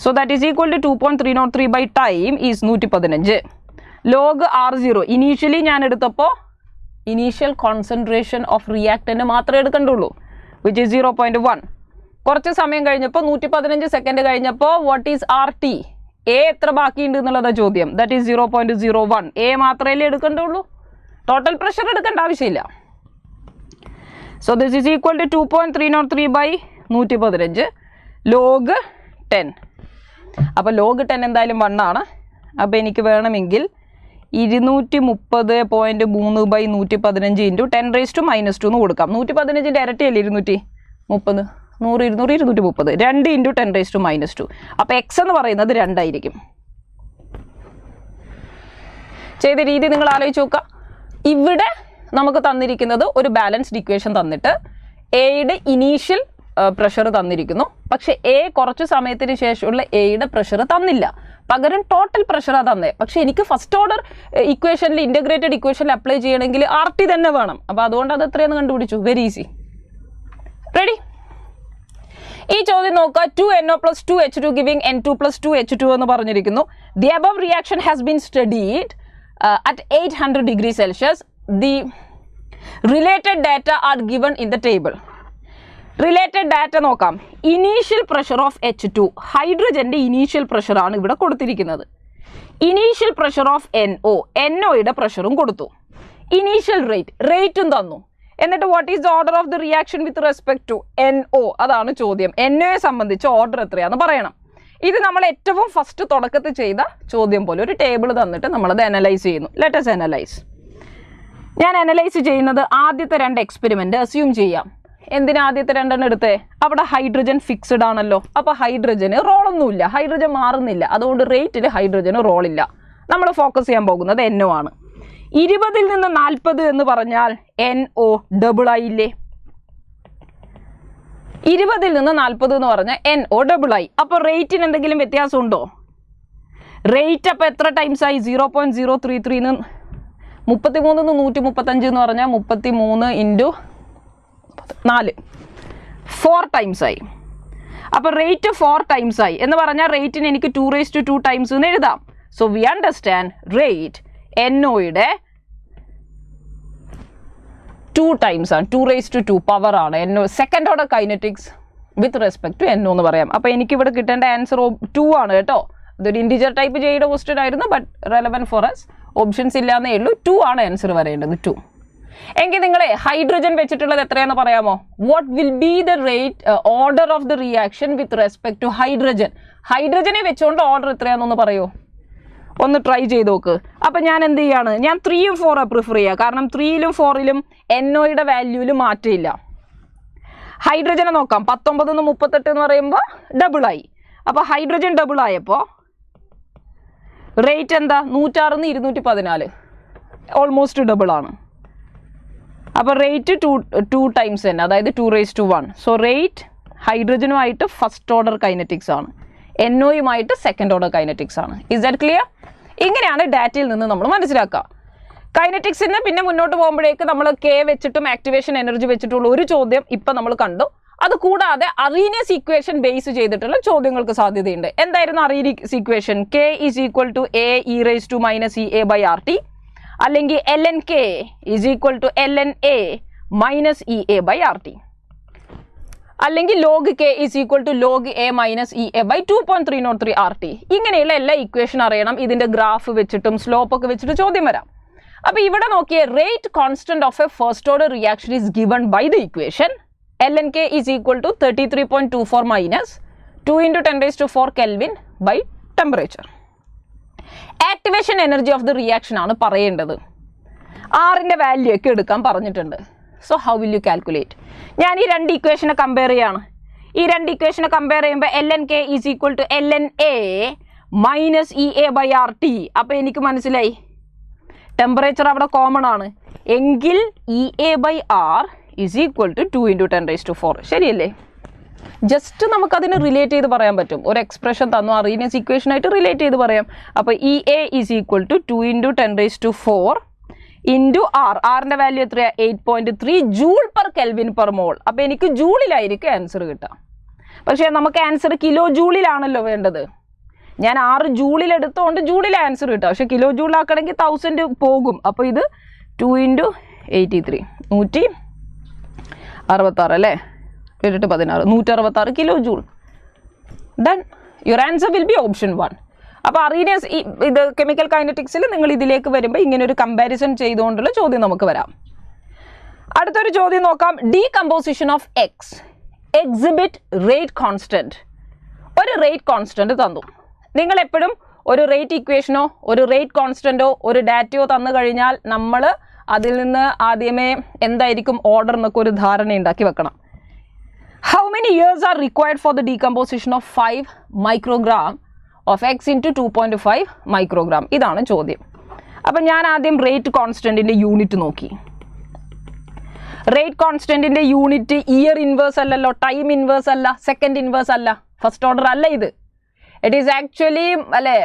So that is equal to 2.303 time is 115 log R0. Initially ഞാൻ എടുത്തപ്പോൾ ഇനീഷ്യൽ കോൺസെൻട്രേഷൻ ഓഫ് റിയാക്ടൻ്റ് മാത്രമേ എടുക്കണ്ടുള്ളൂ വിച്ച് ഈസ് 0.1. കുറച്ച് സമയം കഴിഞ്ഞപ്പോൾ 115 സെക്കൻഡ് കഴിഞ്ഞപ്പോൾ വാട്ട് ഈസ് RT? എ എത്ര ബാക്കിയുണ്ട് എന്നുള്ളതാണ് ചോദ്യം. That is 0.01. എ മാത്രമേ എടുക്കണ്ടുള്ളൂ, ടോട്ടൽ പ്രഷർ എടുക്കേണ്ട ആവശ്യമില്ല. So this is equal to 2.303/115 log 10. അപ്പോൾ ലോഗ് 10 എന്തായാലും 1 ആണ്. അപ്പോൾ എനിക്ക് വേണമെങ്കിൽ 230.3/115 ഇൻറ്റു 10⁻⁻² എന്ന് കൊടുക്കാം. 115ൻ്റെ ഇരട്ടിയല്ലേ 230, 100, 200, 230, 2 ഇൻറ്റു 10⁻². അപ്പോൾ എക്സ് എന്ന് പറയുന്നത് 2 ആയിരിക്കും. ചെയ്ത രീതി നിങ്ങൾ ആലോചിച്ച് നോക്കുക. ഇവിടെ നമുക്ക് തന്നിരിക്കുന്നത് ഒരു ബാലൻസ്ഡ് ഇക്വേഷൻ തന്നിട്ട് എയുടെ ഇനീഷ്യൽ പ്രഷർ തന്നിരിക്കുന്നു. പക്ഷേ എ കുറച്ച് സമയത്തിന് ശേഷമുള്ള എയുടെ പ്രഷർ തന്നില്ല, പകരം ടോട്ടൽ പ്രഷറാണ് തന്നേ. പക്ഷേ എനിക്ക് ഫസ്റ്റ് ഓർഡർ ഇക്വേഷനിൽ ഇൻ്റഗ്രേറ്റഡ് ഇക്വേഷനിൽ അപ്ലൈ ചെയ്യണമെങ്കിൽ RT തന്നെ വേണം. അപ്പോൾ അതുകൊണ്ട് അത് എത്രയെന്ന് കണ്ടുപിടിച്ചു. Very easy. റെഡി? ഈ ചോദ്യം നോക്കുക. 2NO + 2H2 giving N2 + 2H2 എന്ന് പറഞ്ഞിരിക്കുന്നു. The above reaction has been studied at 800 degrees Celsius. The related data are given in the table. Related data നോക്കാം. ഇനീഷ്യൽ പ്രഷർ ഓഫ് H2, ഹൈഡ്രജൻ്റെ initial പ്രഷറാണ് ഇവിടെ കൊടുത്തിരിക്കുന്നത്. ഇനീഷ്യൽ പ്രഷർ ഓഫ് NO, NOയുടെ പ്രഷറും കൊടുത്തു. ഇനീഷ്യൽ റേറ്റും തന്നു. എന്നിട്ട് what is the order of the reaction with respect to NO? അതാണ് ചോദ്യം. NOയെ സംബന്ധിച്ച് ഓർഡർ എത്രയാണെന്ന് പറയണം. ഇത് നമ്മൾ ഏറ്റവും ഫസ്റ്റ് തുടക്കത്തിൽ ചെയ്ത ചോദ്യം പോലെ ഒരു ടേബിൾ തന്നിട്ട് നമ്മളത് അനലൈസ് ചെയ്യുന്നു. Let us analyse. ഞാൻ അനലൈസ് ചെയ്യുന്നത് ആദ്യത്തെ 2 എക്സ്പെരിമെൻ്റ് അസ്യൂം ചെയ്യാം. എന്തിനാ ആദ്യത്തെ 2 എടുത്തേ? അവിടെ ഹൈഡ്രജൻ ഫിക്സ്ഡ് ആണല്ലോ. അപ്പോൾ ഹൈഡ്രജന് റോളൊന്നുമില്ല, ഹൈഡ്രജൻ മാറുന്നില്ല. അതുകൊണ്ട് റേറ്റിൽ ഹൈഡ്രജന് റോളില്ല. നമ്മൾ ഫോക്കസ് ചെയ്യാൻ പോകുന്നത് NO ആണ്. 20 നിന്ന് 40 എന്ന് പറഞ്ഞാൽ NO ഡബിൾ ആയില്ലേ? 20 നിന്ന് 40 എന്ന് പറഞ്ഞാൽ NO ഡബിൾ ആയി. അപ്പോൾ റേറ്റിന് എന്തെങ്കിലും വ്യത്യാസം ഉണ്ടോ? റേറ്റ് അപ്പോൾ എത്ര ടൈംസ് ആയി? 0.033 ന്ന് 33 ന്ന് 135 എന്ന് പറഞ്ഞാൽ 33 ഇൻറ്റു 4 4 ടൈംസ് ആയി. അപ്പോൾ റേറ്റ് 4 ടൈംസ് ആയി എന്ന് പറഞ്ഞാൽ റേറ്റിന് എനിക്ക് 2⁻² ടൈംസ് എന്ന് എഴുതാം. സോ വി അണ്ടർസ്റ്റാൻഡ് റേറ്റ് NOയുടെ 2 ടൈംസ് ആണ്, 2⁻² പവർ ആണ്. NO second order kinetics with respect to NO എന്ന് പറയാം. അപ്പോൾ എനിക്കിവിടെ കിട്ടേണ്ട ആൻസർ 2 ആണ് കേട്ടോ. ഇതൊരു ഇൻറ്റിജർ ടൈപ്പ് ചെയ്ത ക്വസ്റ്റ്യൻ ആയിരുന്നു, but relevant for us. Options ഇല്ലാന്നേ ഉള്ളൂ. 2 ആണ് ആൻസർ വരേണ്ടത്. 2. എങ്കിൽ നിങ്ങളെ ഹൈഡ്രജൻ വെച്ചിട്ടുള്ളത് എത്രയാണെന്ന് പറയാമോ? What will be the rate order of the reaction with respect to hydrogen? ഹൈഡ്രജനെ വെച്ചുകൊണ്ട് ഓർഡർ എത്രയാണെന്നൊന്ന് പറയോ? ഒന്ന് ട്രൈ ചെയ്ത് നോക്ക്. അപ്പം ഞാൻ എന്ത് ചെയ്യാണ്? ഞാൻ 3ഉം 4 പ്രിഫർ ചെയ്യുക. കാരണം 3ലും 4ലും NOയുടെ വാല്യൂവിൽ മാറ്റമില്ല. ഹൈഡ്രജനെ നോക്കാം. 19 നിന്ന് 38 എന്ന് പറയുമ്പോൾ ഡബിളായി. അപ്പോൾ ഹൈഡ്രജൻ ഡബിൾ ആയപ്പോൾ റേറ്റ് എന്താ? 106 നിന്ന് 214, ഓൾമോസ്റ്റ് ഡബിൾ ആണ്. അപ്പോൾ റേറ്റ് 2 ടൈംസ് തന്നെ, അതായത് 2⁻². സോ റേറ്റ് ഹൈഡ്രജനുമായിട്ട് ഫസ്റ്റ് ഓർഡർ കൈനറ്റിക്സ് ആണ്, NOയുമായിട്ട് സെക്കൻഡ് ഓർഡർ കൈനറ്റിക്സ് ആണ്. Is that clear? ഇങ്ങനെയാണ് ഡാറ്റയിൽ നിന്ന് നമ്മൾ മനസ്സിലാക്കുക. കൈനറ്റിക്സിന് പിന്നെ മുന്നോട്ട് പോകുമ്പോഴേക്ക് നമ്മൾ K വെച്ചിട്ടും ആക്ടിവേഷൻ എനർജി വെച്ചിട്ടുള്ള ഒരു ചോദ്യം ഇപ്പം നമ്മൾ കണ്ടു. അതുകൂടാതെ അറീനിയസ് ഇക്വേഷൻ ബേസ് ചെയ്തിട്ടുള്ള ചോദ്യങ്ങൾക്ക് സാധ്യതയുണ്ട്. എന്തായിരുന്നു Arrhenius equation? K is equal to Ae−EA/RT അല്ലെങ്കിൽ ln K is equal to ln A - EA/RT. അല്ലെങ്കിൽ log k is equal to log A minus E A by 2.303 RT. ഇങ്ങനെയുള്ള എല്ലാ ഇക്വേഷൻ അറിയണം. ഇതിന്റെ ഗ്രാഫ് വെച്ചിട്ടും സ്ലോപ്പ് ഒക്കെ വെച്ചിട്ട് ചോദ്യം വരാം. അപ്പോൾ ഇവിടെ നോക്കിയേ, rate constant of a first order reaction is given by the equation ln k is equal to 33.24 minus 2 × 10⁴ Kelvin by temperature. Activation energy of the reaction ആണ് പറയേണ്ടത്. ആറിൻ്റെ വാല്യൂ ഒക്കെ എടുക്കാൻ പറഞ്ഞിട്ടുണ്ട്. So how will you calculate? ഞാൻ ഈ രണ്ട് ഇക്വേഷനെ കമ്പയർ ചെയ്യാണ്. ഈ രണ്ട് ഇക്വേഷനെ കമ്പയർ ചെയ്യുമ്പോൾ ln k is equal to ln a minus E A by RT. അപ്പോൾ എനിക്ക് മനസ്സിലായി ടെമ്പറേച്ചർ അവിടെ കോമൺ ആണ്. എങ്കിൽ E A by R is equal to 2 × 10⁴. ശരിയല്ലേ? ജസ്റ്റ് നമുക്കതിന് റിലേറ്റ് ചെയ്ത് പറയാൻ പറ്റും. ഒരു എക്സ്പ്രഷൻ തന്നു, അറീനിയസ് ഇക്വേഷനായിട്ട് റിലേറ്റ് ചെയ്ത് പറയാം. അപ്പോൾ E A is equal to 2 × 10⁴ into R. ആറിൻ്റെ വാല്യൂ എത്രയാണ്? 8.3 joule per kelvin per mole. അപ്പോൾ എനിക്ക് ജൂളിലായിരിക്കും ആൻസർ കിട്ടുക. പക്ഷേ നമുക്ക് ആൻസർ കിലോ ജൂളിലാണല്ലോ വേണ്ടത്. ഞാൻ 6 ജൂളിൽ എടുത്തുകൊണ്ട് ജൂളിൽ ആൻസർ കിട്ടുക. പക്ഷേ കിലോ ജൂളാക്കണമെങ്കിൽ 1000 പോകും. അപ്പോൾ ഇത് 2 × 83 166 അല്ലേ? 16 166 kilo joule. Then your answer will be option 1. അപ്പോൾ അറീനിയസ് ഇത് കെമിക്കൽ കൈനറ്റിക്സിൽ നിങ്ങൾ ഇതിലേക്ക് വരുമ്പോൾ ഇങ്ങനെ ഒരു കമ്പാരിസൺ ചെയ്തുകൊണ്ടുള്ള ചോദ്യം നമുക്ക് വരാം. അടുത്തൊരു ചോദ്യം നോക്കാം. Decomposition of X exhibit rate constant. ഒരു റേറ്റ് കോൺസ്റ്റന്റ് തന്നു. നിങ്ങൾ എപ്പോഴും ഒരു റേറ്റ് ഇക്വേഷനോ ഒരു റേറ്റ് കോൺസ്റ്റന്റോ ഒരു ഡാറ്റയോ തന്നു കഴിഞ്ഞാൽ നമ്മൾ അതിൽ നിന്ന് ആദ്യമേ എന്തായിരിക്കും ഓർഡർ എന്നൊക്കെ ഒരു ധാരണ ഉണ്ടാക്കി വെക്കണം. How many years are required for the decomposition of 5 microgram of x into 2.5 microgram? ഇതാണ് ചോദ്യം. അപ്പം ഞാൻ ആദ്യം റേറ്റ് കോൺസ്റ്റന്റിൻ്റെ യൂണിറ്റ് നോക്കി. റേറ്റ് കോൺസ്റ്റന്റിൻ്റെ യൂണിറ്റ് ഇയർ ഇൻവേഴ്സ് അല്ലല്ലോ, ടൈം ഇൻവേഴ്സ് അല്ല, സെക്കൻഡ് ഇൻവേഴ്സ് അല്ല, ഫസ്റ്റ് ഓർഡർ അല്ല ഇത്. ഇറ്റ് ഈസ് ആക്ച്വലി അല്ലേ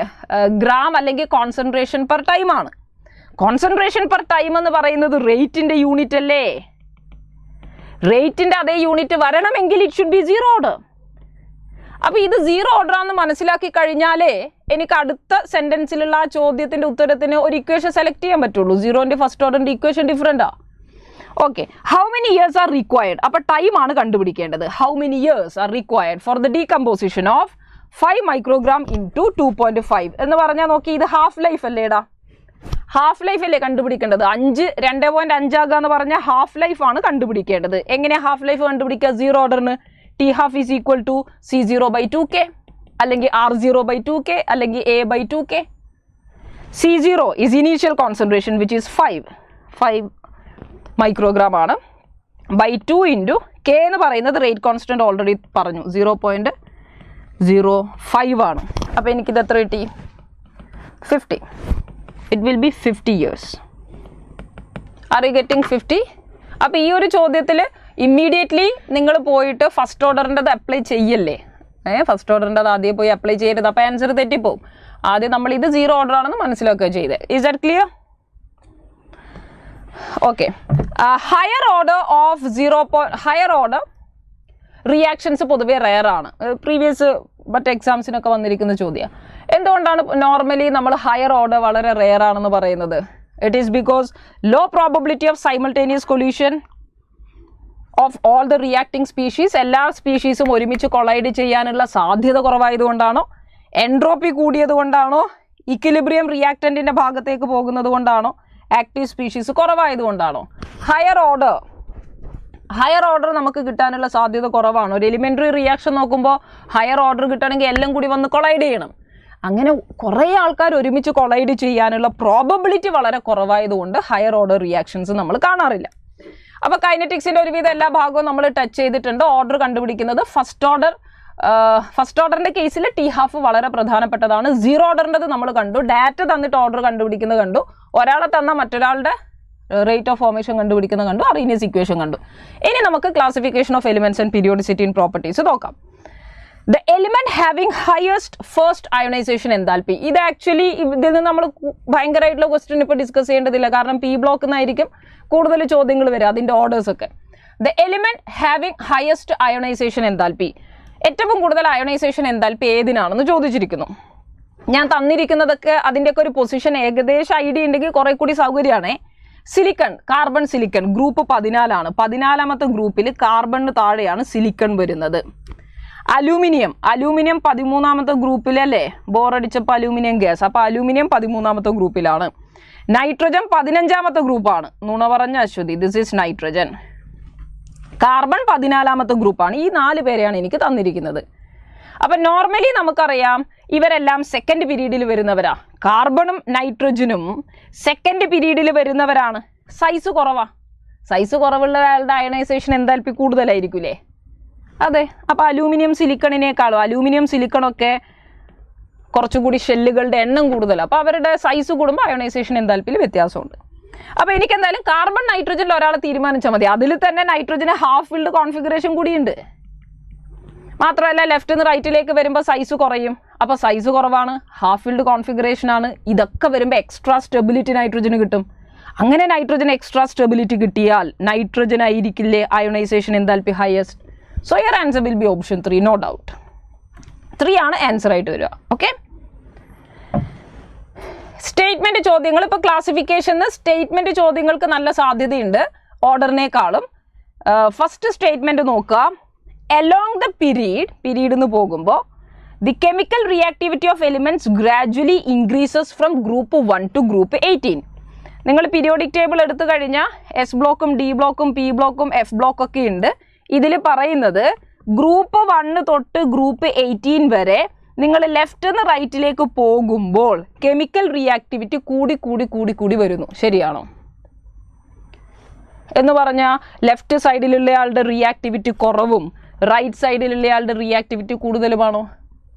ഗ്രാം അല്ലെങ്കിൽ കോൺസെൻട്രേഷൻ പെർ ടൈം ആണ്. കോൺസെൻട്രേഷൻ പെർ ടൈം എന്ന് പറയുന്നത് റേറ്റിൻ്റെ യൂണിറ്റ് അല്ലേ? റേറ്റിൻ്റെ അതേ യൂണിറ്റ് വരണമെങ്കിൽ ഇറ്റ് ഷുഡ് ബി 0 ഓർഡർ. അപ്പോൾ ഇത് 0 ഓർഡർ ആണെന്ന് മനസ്സിലാക്കി കഴിഞ്ഞാലേ എനിക്ക് അടുത്ത സെൻറ്റൻസിലുള്ള ആ ചോദ്യത്തിൻ്റെ ഉത്തരത്തിന് ഒരു ഇക്വേഷൻ സെലക്ട് ചെയ്യാൻ പറ്റുള്ളൂ. 0ൻ്റെ ഫസ്റ്റ് ഓർഡറിൻ്റെ ഇക്വേഷൻ ഡിഫറെൻറ്റാ. Okay, how many years are required? അപ്പോൾ ടൈമാണ് കണ്ടുപിടിക്കേണ്ടത്. How many years are required for the decomposition of 5 microgram into 2.5 എന്ന് പറഞ്ഞാൽ നോക്കി, ഇത് ഹാഫ് ലൈഫ് അല്ലേടാ? ഹാഫ് ലൈഫ് അല്ലേ കണ്ടുപിടിക്കേണ്ടത്? 2.5 ആകുക എന്ന് പറഞ്ഞാൽ ഹാഫ് ലൈഫാണ് കണ്ടുപിടിക്കേണ്ടത്. എങ്ങനെയാണ് ഹാഫ് ലൈഫ് കണ്ടുപിടിക്കുക? 0 ഓർഡറിന് t half is equal to C0/2K അല്ലെങ്കിൽ R0/2K അല്ലെങ്കിൽ A/2K. C0 is initial concentration which is 5 microgram ആണ്. ബൈ 2 ഇൻറ്റു K എന്ന് പറയുന്നത് റേറ്റ് കോൺസ്റ്റന്റ് ഓൾറെഡി പറഞ്ഞു 0.05 ആണ്. അപ്പോൾ എനിക്കിത് എത്ര കിട്ടി? 50. It will be 50 years. Are you getting 50? അപ്പോൾ ഈ ഒരു ചോദ്യത്തിൽ ഇമ്മീഡിയറ്റ്ലി നിങ്ങൾ പോയിട്ട് ഫസ്റ്റ് ഓർഡറിൻ്റെത് അപ്ലൈ ചെയ്യല്ലേ? ഫസ്റ്റ് ഓർഡറിൻ്റെത് ആദ്യം പോയി അപ്ലൈ ചെയ്യരുത്. അപ്പോൾ ആൻസർ തെറ്റിപ്പോവും. ആദ്യം നമ്മൾ ഇത് 0 ഓർഡർ ആണെന്ന് മനസ്സിലാക്കുക ചെയ്തത്. Is that clear? Okay, higher order of higher order reactions പൊതുവേ റെയർ ആണ്. പ്രീവിയസ് മറ്റ് എക്സാംസിനൊക്കെ വന്നിരിക്കുന്ന ചോദ്യം. എന്തുകൊണ്ടാണ് നോർമലി നമ്മൾ ഹയർ ഓർഡർ വളരെ റെയർ ആണെന്ന് പറയുന്നത്? It is because low probability of simultaneous collision of all the reacting species. എല്ലാ സ്പീഷീസും ഒരുമിച്ച് കൊളൈഡ് ചെയ്യാനുള്ള സാധ്യത കുറവായതുകൊണ്ടാണോ, എൻട്രോപ്പി കൂടിയത് കൊണ്ടാണോ, ഇക്വിലിബ്രിയം റിയാക്റ്റൻറ്റിൻ്റെ ഭാഗത്തേക്ക് പോകുന്നത് കൊണ്ടാണോ, ആക്റ്റീവ് സ്പീഷീസ് കുറവായതുകൊണ്ടാണോ? ഹയർ ഓർഡർ നമുക്ക് കിട്ടാനുള്ള സാധ്യത കുറവാണ്. ഒരു എലിമെൻ്ററി റിയാക്ഷൻ നോക്കുമ്പോൾ ഹയർ ഓർഡർ കിട്ടണമെങ്കിൽ എല്ലാം കൂടി വന്ന് കൊളൈഡ് ചെയ്യണം. അങ്ങനെ കുറേ ആൾക്കാർ ഒരുമിച്ച് കൊളൈഡ് ചെയ്യാനുള്ള പ്രോബബിലിറ്റി വളരെ കുറവായതുകൊണ്ട് ഹയർ ഓർഡർ റിയാക്ഷൻസ് നമ്മൾ കാണാറില്ല. അപ്പോൾ കൈനറ്റിക്സിൻ്റെ ഒരുവിധം എല്ലാ ഭാഗവും നമ്മൾ ടച്ച് ചെയ്തിട്ടുണ്ട്. ഓർഡർ കണ്ടുപിടിക്കുന്നത് ഫസ്റ്റ് ഓർഡറിൻ്റെ കേസിൽ ടി ഹാഫ് വളരെ പ്രധാനപ്പെട്ടതാണ്. 0 ഓർഡറിൻ്റെത് നമ്മൾ കണ്ടു. ഡാറ്റ തന്നിട്ട് ഓർഡർ കണ്ടുപിടിക്കുന്നത് കണ്ടു. ഒരാളെ തന്നാൽ മറ്റൊരാളുടെ റേറ്റ് ഓഫ് ഫോർമേഷൻ കണ്ടുപിടിക്കുന്നത് കണ്ടു. അറീനിയസ് ഇക്വേഷൻ കണ്ടു. ഇനി നമുക്ക് classification of elements and periodicity in properties നോക്കാം. The element having highest first ionisation enthalpy. ഇത് ആക്ച്വലി ഇതിൽ നിന്ന് നമ്മൾ ഭയങ്കരമായിട്ടുള്ള ക്വസ്റ്റ്യൻ ഇപ്പോൾ ഡിസ്കസ് ചെയ്യേണ്ടതില്ല. കാരണം പി ബ്ലോക്ക് നിന്നായിരിക്കും കൂടുതൽ ചോദ്യങ്ങൾ വരിക, അതിൻ്റെ ഓർഡേഴ്സ് ഒക്കെ. The element having highest ionisation enthalpy, ഏറ്റവും കൂടുതൽ അയോണൈസേഷൻ എൻതാൽപ്പി ഏതിനാണെന്ന് ചോദിച്ചിരിക്കുന്നു. ഞാൻ തന്നിരിക്കുന്നതൊക്കെ അതിൻ്റെയൊക്കെ ഒരു പൊസിഷൻ ഏകദേശം ഐഡിയ ഉണ്ടെങ്കിൽ കുറേ കൂടി സൗകര്യമാണേ. സിലിക്കൺ, കാർബൺ സിലിക്കൺ ഗ്രൂപ്പ് 14 ആണ്. 14ാമത്തെ ഗ്രൂപ്പിൽ കാർബണിന് താഴെയാണ് സിലിക്കൺ വരുന്നത്. അലൂമിനിയം 13ാമത്തെ ഗ്രൂപ്പിലല്ലേ, ബോറടിച്ചപ്പോൾ അലൂമിനിയം ഗ്യാസ്, അപ്പോൾ അലൂമിനിയം 13ാമത്തെ ഗ്രൂപ്പിലാണ്. നൈട്രജൻ 15ാമത്തെ ഗ്രൂപ്പാണ്. നുണ പറഞ്ഞ Aswathi, this is nitrogen. Carbon 14ാമത്തെ ഗ്രൂപ്പാണ്. ഈ 4 പേരെയാണ് എനിക്ക് തന്നിരിക്കുന്നത്. അപ്പം നോർമലി നമുക്കറിയാം ഇവരെല്ലാം സെക്കൻഡ് പീരീഡിൽ വരുന്നവരാ. കാർബണും നൈട്രജനും സെക്കൻഡ് പീരീഡിൽ വരുന്നവരാണ്. സൈസ് കുറവാ. സൈസ് കുറവുള്ള ആളുടെ അയണൈസേഷൻ എന്താൽപ്പി കൂടുതലായിരിക്കില്ലേ? അതെ. അപ്പോൾ അലൂമിനിയം സിലിക്കണിനേക്കാളും, അലൂമിനിയം സിലിക്കണൊക്കെ കുറച്ചുകൂടി ഷെല്ലുകളുടെ എണ്ണം കൂടുതലാണ്. അപ്പോൾ അവരുടെ സൈസ് കൂടുമ്പോൾ അയണൈസേഷൻ എന്താൽപ്പിൽ വ്യത്യാസമുണ്ട്. അപ്പോൾ എനിക്ക് എന്തായാലും കാർബൺ നൈട്രജനിൽ ഒരാളെ തീരുമാനിച്ചാൽ മതി. അതിൽ തന്നെ നൈട്രജന് ഹാഫ് ഫിൽഡ് കോൺഫിഗറേഷൻ കൂടിയുണ്ട്. മാത്രമല്ല ലെഫ്റ്റ് നിന്ന് റൈറ്റിലേക്ക് വരുമ്പോൾ സൈസ് കുറയും. അപ്പോൾ സൈസ് കുറവാണ്, ഹാഫ് ഫിൽഡ് കോൺഫിഗറേഷൻ ആണ്. ഇതൊക്കെ വരുമ്പോൾ എക്സ്ട്രാ സ്റ്റെബിലിറ്റി നൈട്രജന് കിട്ടും. അങ്ങനെ നൈട്രജൻ എക്സ്ട്രാ സ്റ്റെബിലിറ്റി കിട്ടിയാൽ നൈട്രജൻ ആയിരിക്കില്ലേ ionisation enthalpy highest. So your answer will be option 3, no doubt. 3 ആണ് ആൻസർ ആയിട്ട് വരിക. ഓക്കെ, സ്റ്റേറ്റ്മെന്റ് ചോദ്യങ്ങൾ. ഇപ്പോൾ ക്ലാസിഫിക്കേഷന് സ്റ്റേറ്റ്മെന്റ് ചോദ്യങ്ങൾക്ക് നല്ല സാധ്യതയുണ്ട് ഓർഡറിനേക്കാളും. ഫസ്റ്റ് സ്റ്റേറ്റ്മെന്റ് നോക്കുക. അലോങ് ദ പീരീഡ് എന്ന് പോകുമ്പോൾ the chemical reactivity of elements gradually increases from group 1 to group 18. നിങ്ങൾ പീരിയോഡിക് ടേബിൾ എടുത്തു കഴിഞ്ഞാൽ എസ് ബ്ലോക്കും ഡി ബ്ലോക്കും പി ബ്ലോക്കും എഫ് ബ്ലോക്കൊക്കെ ഉണ്ട്. ഇതിൽ പറയുന്നത് ഗ്രൂപ്പ് 1 തൊട്ട് ഗ്രൂപ്പ് 18 വരെ നിങ്ങൾ ലെഫ്റ്റ് നിന്ന് റൈറ്റിലേക്ക് പോകുമ്പോൾ കെമിക്കൽ റിയാക്ടിവിറ്റി കൂടി വരുന്നു. ശരിയാണോ? എന്ന് പറഞ്ഞാൽ ലെഫ്റ്റ് സൈഡിലുള്ള ആളുടെ റിയാക്ടിവിറ്റി കുറവും റൈറ്റ് സൈഡിലുള്ള ആളുടെ റിയാക്ടിവിറ്റി കൂടുതലുമാണോ?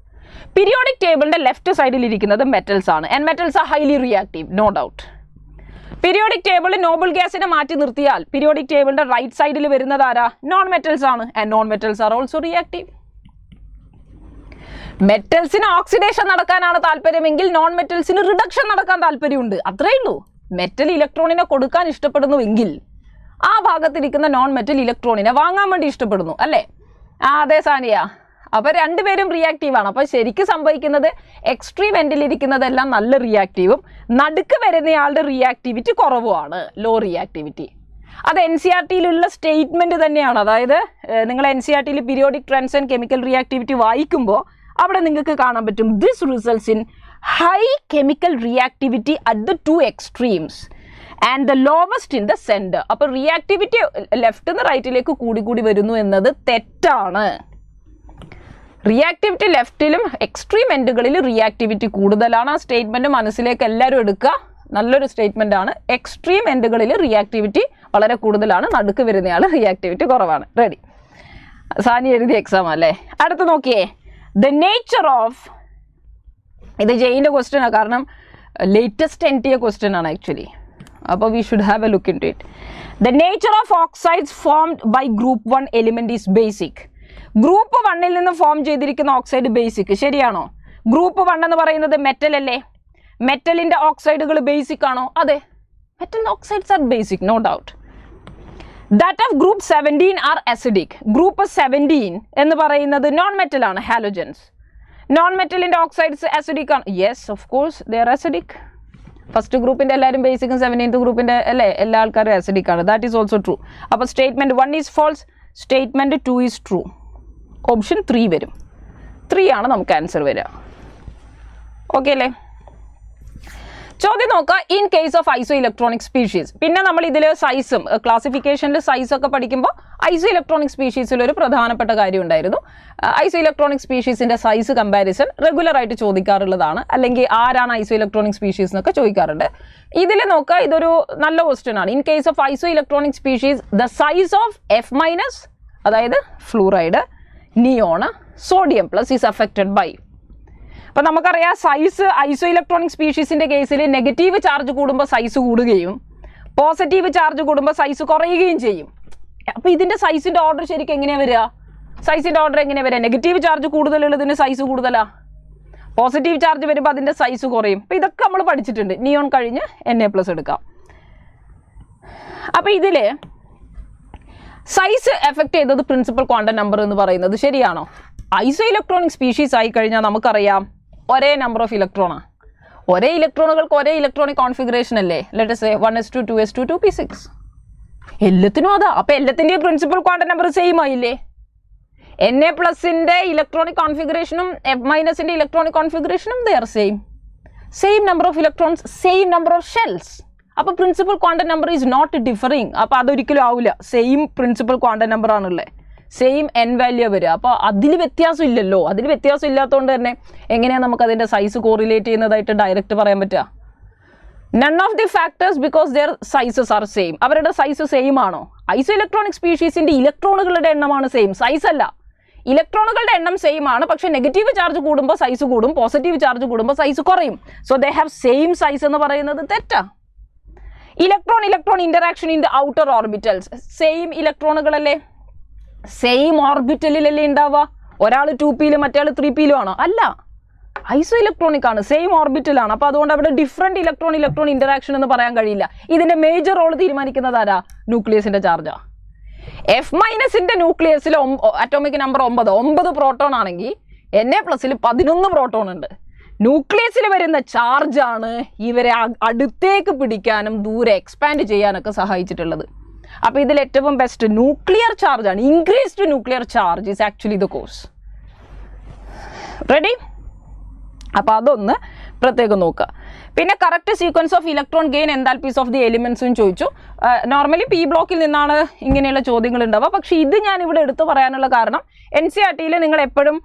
പീരിയോഡിക് ടേബിളിൻ്റെ ലെഫ്റ്റ് സൈഡിൽ ഇരിക്കുന്നത് മെറ്റൽസ് ആണ്. And metals are highly reactive, no doubt. Periodic ടേബിളിൽ നോബിൾ ഗ്യാസിനെ മാറ്റി നിർത്തിയാൽ പീരിയോഡിക് ടേബിളിൻ്റെ റൈറ്റ് സൈഡിൽ വരുന്നത് ആരാ? നോൺ മെറ്റൽസ് ആണ്. And non metals are also reactive. മെറ്റൽസിന് ഓക്സിഡേഷൻ നടക്കാനാണ് താല്പര്യമെങ്കിൽ നോൺ മെറ്റൽസിന് റിഡക്ഷൻ നടക്കാൻ താല്പര്യമുണ്ട്. അത്രയേ ഉള്ളൂ. മെറ്റൽ ഇലക്ട്രോണിനെ കൊടുക്കാൻ ഇഷ്ടപ്പെടുന്നുവെങ്കിൽ ആ ഭാഗത്തിരിക്കുന്ന നോൺ മെറ്റൽ ഇലക്ട്രോണിനെ വാങ്ങാൻ വേണ്ടി ഇഷ്ടപ്പെടുന്നു, അല്ലേ? അതെ സാനിയ. അപ്പോൾ രണ്ടുപേരും റിയാക്റ്റീവാണ്. അപ്പോൾ ശരിക്കും സംഭവിക്കുന്നത് എക്സ്ട്രീം എൻഡിലിരിക്കുന്നതെല്ലാം നല്ല റിയാക്റ്റീവും നടുക്ക് വരുന്നയാളുടെ റിയാക്ടിവിറ്റി കുറവുമാണ്, ലോ റിയാക്ടിവിറ്റി. അത് എൻ സി ആർ ടിയിലുള്ള സ്റ്റേറ്റ്മെൻറ്റ് തന്നെയാണ്. അതായത് നിങ്ങൾ എൻ സി ആർ ടിയിൽ periodic trends and chemical reactivity വായിക്കുമ്പോൾ അവിടെ നിങ്ങൾക്ക് കാണാൻ പറ്റും this results in high chemical reactivity at the 2 extremes and the lowest in the centre. അപ്പോൾ റിയാക്ടിവിറ്റി ലെഫ്റ്റ് നിന്ന് റൈറ്റിലേക്ക് കൂടി വരുന്നു എന്നത് തെറ്റാണ്. റിയാക്ടിവിറ്റി ലെഫ്റ്റിലും എക്സ്ട്രീം എൻഡുകളിൽ റിയാക്ടിവിറ്റി കൂടുതലാണ്. ആ സ്റ്റേറ്റ്മെൻറ്റ് മനസ്സിലേക്ക് എല്ലാവരും എടുക്കുക. നല്ലൊരു സ്റ്റേറ്റ്മെൻ്റ് ആണ്. എക്സ്ട്രീം എൻഡുകളിൽ റിയാക്ടിവിറ്റി വളരെ കൂടുതലാണ്, നടുക്ക് വരുന്നയാൾ റിയാക്ടിവിറ്റി കുറവാണ്. റെഡി? സാനി എഴുതിയ എക്സാം അല്ലേ? അടുത്ത് നോക്കിയേ, ദ നേച്ചർ ഓഫ്, ഇത് ജെയിൻ്റെ ക്വസ്റ്റ്യനാണ്, കാരണം ലേറ്റസ്റ്റ് NTA ക്വസ്റ്റ്യൻ ആണ് ആക്ച്വലി. അപ്പോൾ we should have a look into it. The nature of oxides formed by group 1 element is basic. Group 1 നിന്ന് ഫോം ചെയ്തിരിക്കുന്ന ഓക്സൈഡ് ബേസിക്. ശരിയാണോ? ഗ്രൂപ്പ് 1 എന്ന് പറയുന്നത് മെറ്റൽ അല്ലേ? മെറ്റലിൻ്റെ ഓക്സൈഡുകൾ ബേസിക് ആണോ? അതെ, metal oxides are basic, no doubt. That of group 17 are acidic. Group 17 എന്ന് പറയുന്നത് നോൺ മെറ്റൽ ആണ്, ഹാലോജൻസ്. നോൺ മെറ്റലിൻ്റെ ഓക്സൈഡ്സ് അസിഡിക് ആണ്. Yes, of course they are acidic. First ഗ്രൂപ്പിൻ്റെ എല്ലാവരും ബേസിക്കും 17th ഗ്രൂപ്പിൻ്റെ അല്ലേ എല്ലാ ആൾക്കാരും അസിഡിക് ആണ്. That is also true. അപ്പോൾ statement 1 is false, statement 2 is true. Option 3 വരും. 3 ആണ് നമുക്ക് ആൻസർ വരിക. ഓക്കെ അല്ലേ? ചോദ്യം നോക്കുക. In case of isoelectronic species. പിന്നെ നമ്മൾ ഇതിൽ സൈസും ക്ലാസിഫിക്കേഷനിൽ സൈസൊക്കെ പഠിക്കുമ്പോൾ ഐസോ ഇലക്ട്രോണിക് സ്പീഷീസിൽ ഒരു പ്രധാനപ്പെട്ട കാര്യം ഉണ്ടായിരുന്നു. ഐസോ ഇലക്ട്രോണിക് സ്പീഷീസിൻ്റെ സൈസ് കമ്പാരിസൺ റെഗുലറായിട്ട് ചോദിക്കാറുള്ളതാണ്. അല്ലെങ്കിൽ ആരാണ് ഐസോ ഇലക്ട്രോണിക് സ്പീഷീസ് എന്നൊക്കെ ചോദിക്കാറുണ്ട്. ഇതിൽ നോക്കുക, ഇതൊരു നല്ല ക്വസ്റ്റ്യൻ ആണ്. In case of isoelectronic species the size of F-, അതായത് fluoride, neon, sodium plus is affected by. അപ്പോൾ നമുക്കറിയാം സൈസ് ഐസോ ഇലക്ട്രോണിക് സ്പീഷീസിൻ്റെ കേസിൽ നെഗറ്റീവ് ചാർജ് കൂടുമ്പോൾ സൈസ് കൂടുകയും പോസിറ്റീവ് ചാർജ് കൂടുമ്പോൾ സൈസ് കുറയുകയും ചെയ്യും. അപ്പോൾ ഇതിൻ്റെ സൈസിൻ്റെ ഓർഡർ ശരിക്കും എങ്ങനെയാണ് വരിക? സൈസിൻ്റെ ഓർഡർ എങ്ങനെയാണ് വരിക? നെഗറ്റീവ് ചാർജ് കൂടുതലുള്ളതിന് സൈസ് കൂടുതലാണ്, പോസിറ്റീവ് ചാർജ് വരുമ്പോൾ അതിൻ്റെ സൈസ് കുറയും. അപ്പോൾ ഇതൊക്കെ നമ്മൾ പഠിച്ചിട്ടുണ്ട്. നിയോൺ കഴിഞ്ഞ് Na+ എടുക്കാം. അപ്പോൾ ഇതിൽ സൈസ് എഫക്റ്റ് ചെയ്തത് പ്രിൻസിപ്പൽ ക്വാണ്ടം നമ്പർ എന്ന് പറയുന്നത് ശരിയാണോ? ഐസോ ഇലക്ട്രോണിക് സ്പീഷീസ് ആയി കഴിഞ്ഞാൽ നമുക്കറിയാം ഒരേ നമ്പർ ഓഫ് ഇലക്ട്രോണാണ്. ഒരേ ഇലക്ട്രോണുകൾക്ക് ഒരേ ഇലക്ട്രോണിക് കോൺഫിഗറേഷൻ അല്ലേ. Let us say 1s2 2s2 2p6. എല്ലാത്തിനും അതാ. അപ്പോൾ എല്ലാത്തിൻ്റെയും പ്രിൻസിപ്പൽ ക്വാണ്ടം നമ്പർ സെയിം ആയില്ലേ. Na+ന്റെ ഇലക്ട്രോണിക് കോൺഫിഗറേഷനും F- ഇലക്ട്രോണിക് കോൺഫിഗറേഷനും they are same number of electrons, same number of shells. അപ്പോൾ principal quantum number is not differing. അപ്പോൾ അതൊരിക്കലും ആവില്ല. സെയിം പ്രിൻസിപ്പൽ ക്വാണ്ടം നമ്പർ ആണുള്ളത്, സെയിം n വാല്യൂ വരിക. അപ്പോൾ അതിൽ വ്യത്യാസം ഇല്ലല്ലോ. അതിൽ വ്യത്യാസം ഇല്ലാത്തതുകൊണ്ട് തന്നെ എങ്ങനെയാണ് നമുക്ക് അതിൻ്റെ സൈസ് കോറിലേറ്റ് ചെയ്യുന്നതായിട്ട് ഡയറക്റ്റ് പറയാൻ പറ്റുക? None of the factors because their sizes are same. അവരുടെ സൈസ് സെയിം ആണോ? ഐസോ ഇലക്ട്രോണിക് സ്പീഷീസിൻ്റെ ഇലക്ട്രോണുകളുടെ എണ്ണമാണ് സെയിം, സൈസ് അല്ല. ഇലക്ട്രോണുകളുടെ എണ്ണം സെയിം ആണ്, പക്ഷേ നെഗറ്റീവ് ചാർജ് കൂടുമ്പോൾ സൈസ് കൂടും, പോസിറ്റീവ് ചാർജ് കൂടുമ്പോൾ സൈസ് കുറയും. So they have same size എന്ന് പറയുന്നത് തെറ്റാ. Electron interaction in the outer orbitals, same ഇലക്ട്രോണുകളല്ലേ, സെയിം ഓർബിറ്റലിലല്ലേ ഉണ്ടാവുക. ഒരാൾ 2p മറ്റേ 3p ആണോ? അല്ല, ഐസോ ഇലക്ട്രോണിക് ആണ്, സെയിം ഓർബിറ്റലാണ്. അപ്പോൾ അതുകൊണ്ട് അവിടെ ഡിഫറെൻറ്റ് ഇലക്ട്രോൺ ഇന്ററാക്ഷൻ എന്ന് പറയാൻ കഴിയില്ല. ഇതിൻ്റെ മേജർ റോൾ തീരുമാനിക്കുന്നത് ആരാ? ന്യൂക്ലിയസിൻ്റെ ചാർജാ. F- ന്യൂക്ലിയസിൽ അറ്റോമിക് നമ്പർ 9 പ്രോട്ടോൺ ആണെങ്കിൽ Na+ൽ 11 പ്രോട്ടോൺ ഉണ്ട്. ന്യൂക്ലിയസിൽ വരുന്ന ചാർജാണ് ഇവരെ അടുത്തേക്ക് പിടിക്കാനും ദൂരെ എക്സ്പാൻഡ് ചെയ്യാനൊക്കെ സഹായിച്ചിട്ടുള്ളത്. അപ്പോൾ ഇതിൽ ഏറ്റവും ബെസ്റ്റ് ന്യൂക്ലിയർ ചാർജാണ്. Increased nuclear charge is actually the cause. Ready? അപ്പോൾ അതൊന്ന് പ്രത്യേകം നോക്കുക. പിന്നെ correct sequence of electron gain enthalpies of the എലിമെൻറ്റ്സും ചോദിച്ചു. നോർമലി പി ബ്ലോക്കിൽ നിന്നാണ് ഇങ്ങനെയുള്ള ചോദ്യങ്ങൾ ഉണ്ടാവുക. പക്ഷേ ഇത് ഞാൻ ഇവിടെ എടുത്തു പറയാനുള്ള കാരണം NCERT-യിൽ നിങ്ങൾ എപ്പോഴും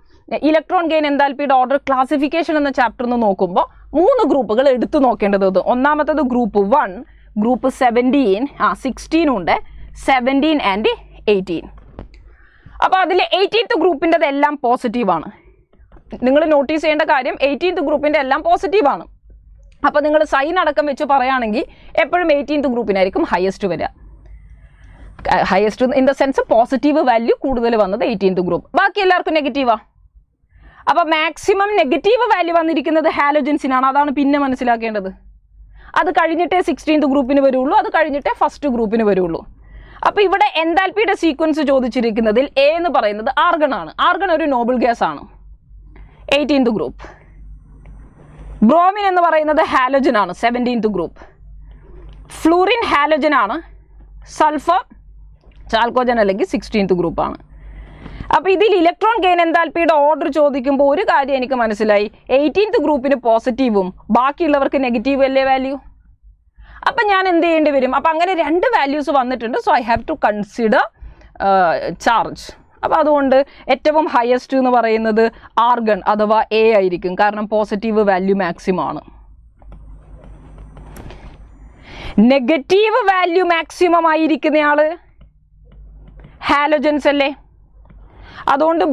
ഇലക്ട്രോൺ ഗെയിൻ എൻതാൽപ്പിയുടെ ഓർഡർ ക്ലാസിഫിക്കേഷൻ എന്ന ചാപ്റ്റർ ഒന്ന് നോക്കുമ്പോൾ 3 ഗ്രൂപ്പുകൾ എടുത്തു നോക്കേണ്ടത്. ഒന്നാമത്തത് ഗ്രൂപ്പ് 1, ഗ്രൂപ്പ് 17, 16 ഉണ്ട്, 17 ആൻഡ് 18. അപ്പോൾ അതിൽ 18th ഗ്രൂപ്പിൻ്റെത് എല്ലാം പോസിറ്റീവാണ്. നിങ്ങൾ നോട്ടീസ് ചെയ്യേണ്ട കാര്യം 18th ഗ്രൂപ്പിൻ്റെ എല്ലാം പോസിറ്റീവാണ്. അപ്പോൾ നിങ്ങൾ സൈൻ അടക്കം വെച്ച് പറയുകയാണെങ്കിൽ എപ്പോഴും 18th ഗ്രൂപ്പിനായിരിക്കും ഹയസ്റ്റ് വരിക. Highest in the sense positive value കൂടുതൽ വന്നത് 18th ഗ്രൂപ്പ്, ബാക്കി എല്ലാവർക്കും നെഗറ്റീവാണ്. അപ്പോൾ മാക്സിമം നെഗറ്റീവ് വാല്യൂ വന്നിരിക്കുന്നത് ഹാലോജൻസിനാണ്. അതാണ് പിന്നെ മനസ്സിലാക്കേണ്ടത്. അത് കഴിഞ്ഞിട്ടേ 16th ഗ്രൂപ്പിന് വരുള്ളൂ, അത് കഴിഞ്ഞിട്ടേ ഫസ്റ്റ് ഗ്രൂപ്പിന് വരുള്ളൂ. അപ്പോൾ ഇവിടെ എൻതാൽപ്പിയുടെ സീക്വൻസ് ചോദിച്ചിരിക്കുന്നതിൽ എ എന്ന് പറയുന്നത് ആർഗൺ ആണ്. ആർഗൺ ഒരു നോബിൾ ഗ്യാസ് ആണ്, 18th ഗ്രൂപ്പ്. ബ്രോമിൻ എന്ന് പറയുന്നത് ഹാലോജൻ ആണ്, 17th ഗ്രൂപ്പ്. ഫ്ലൂറിൻ ഹാലോജൻ ആണ്, സൾഫർ ചാൽക്കോജൻ അല്ലെങ്കിൽ 16th ഗ്രൂപ്പാണ്. അപ്പോൾ ഇതിൽ ഇലക്ട്രോൺ ഗെയിൻ എൻതാൽപ്പിയുടെ ഓർഡർ ചോദിക്കുമ്പോൾ ഒരു കാര്യം എനിക്ക് മനസ്സിലായി, 18th ഗ്രൂപ്പിന് പോസിറ്റീവും ബാക്കിയുള്ളവർക്ക് നെഗറ്റീവ് അല്ലേ വാല്യൂ. അപ്പം ഞാൻ എന്ത് ചെയ്യേണ്ടി വരും? അപ്പം അങ്ങനെ 2 വാല്യൂസ് വന്നിട്ടുണ്ട്. So I have to consider charge. അപ്പോൾ അതുകൊണ്ട് ഏറ്റവും ഹയസ്റ്റ് എന്ന് പറയുന്നത് ആർഗൺ അഥവാ എ ആയിരിക്കും, കാരണം പോസിറ്റീവ് വാല്യൂ മാക്സിമം ആണ്. നെഗറ്റീവ് വാല്യൂ മാക്സിമം ആയിരിക്കുന്നയാൾ ഹാലോജൻസ് അല്ലേ. അതുകൊണ്ട്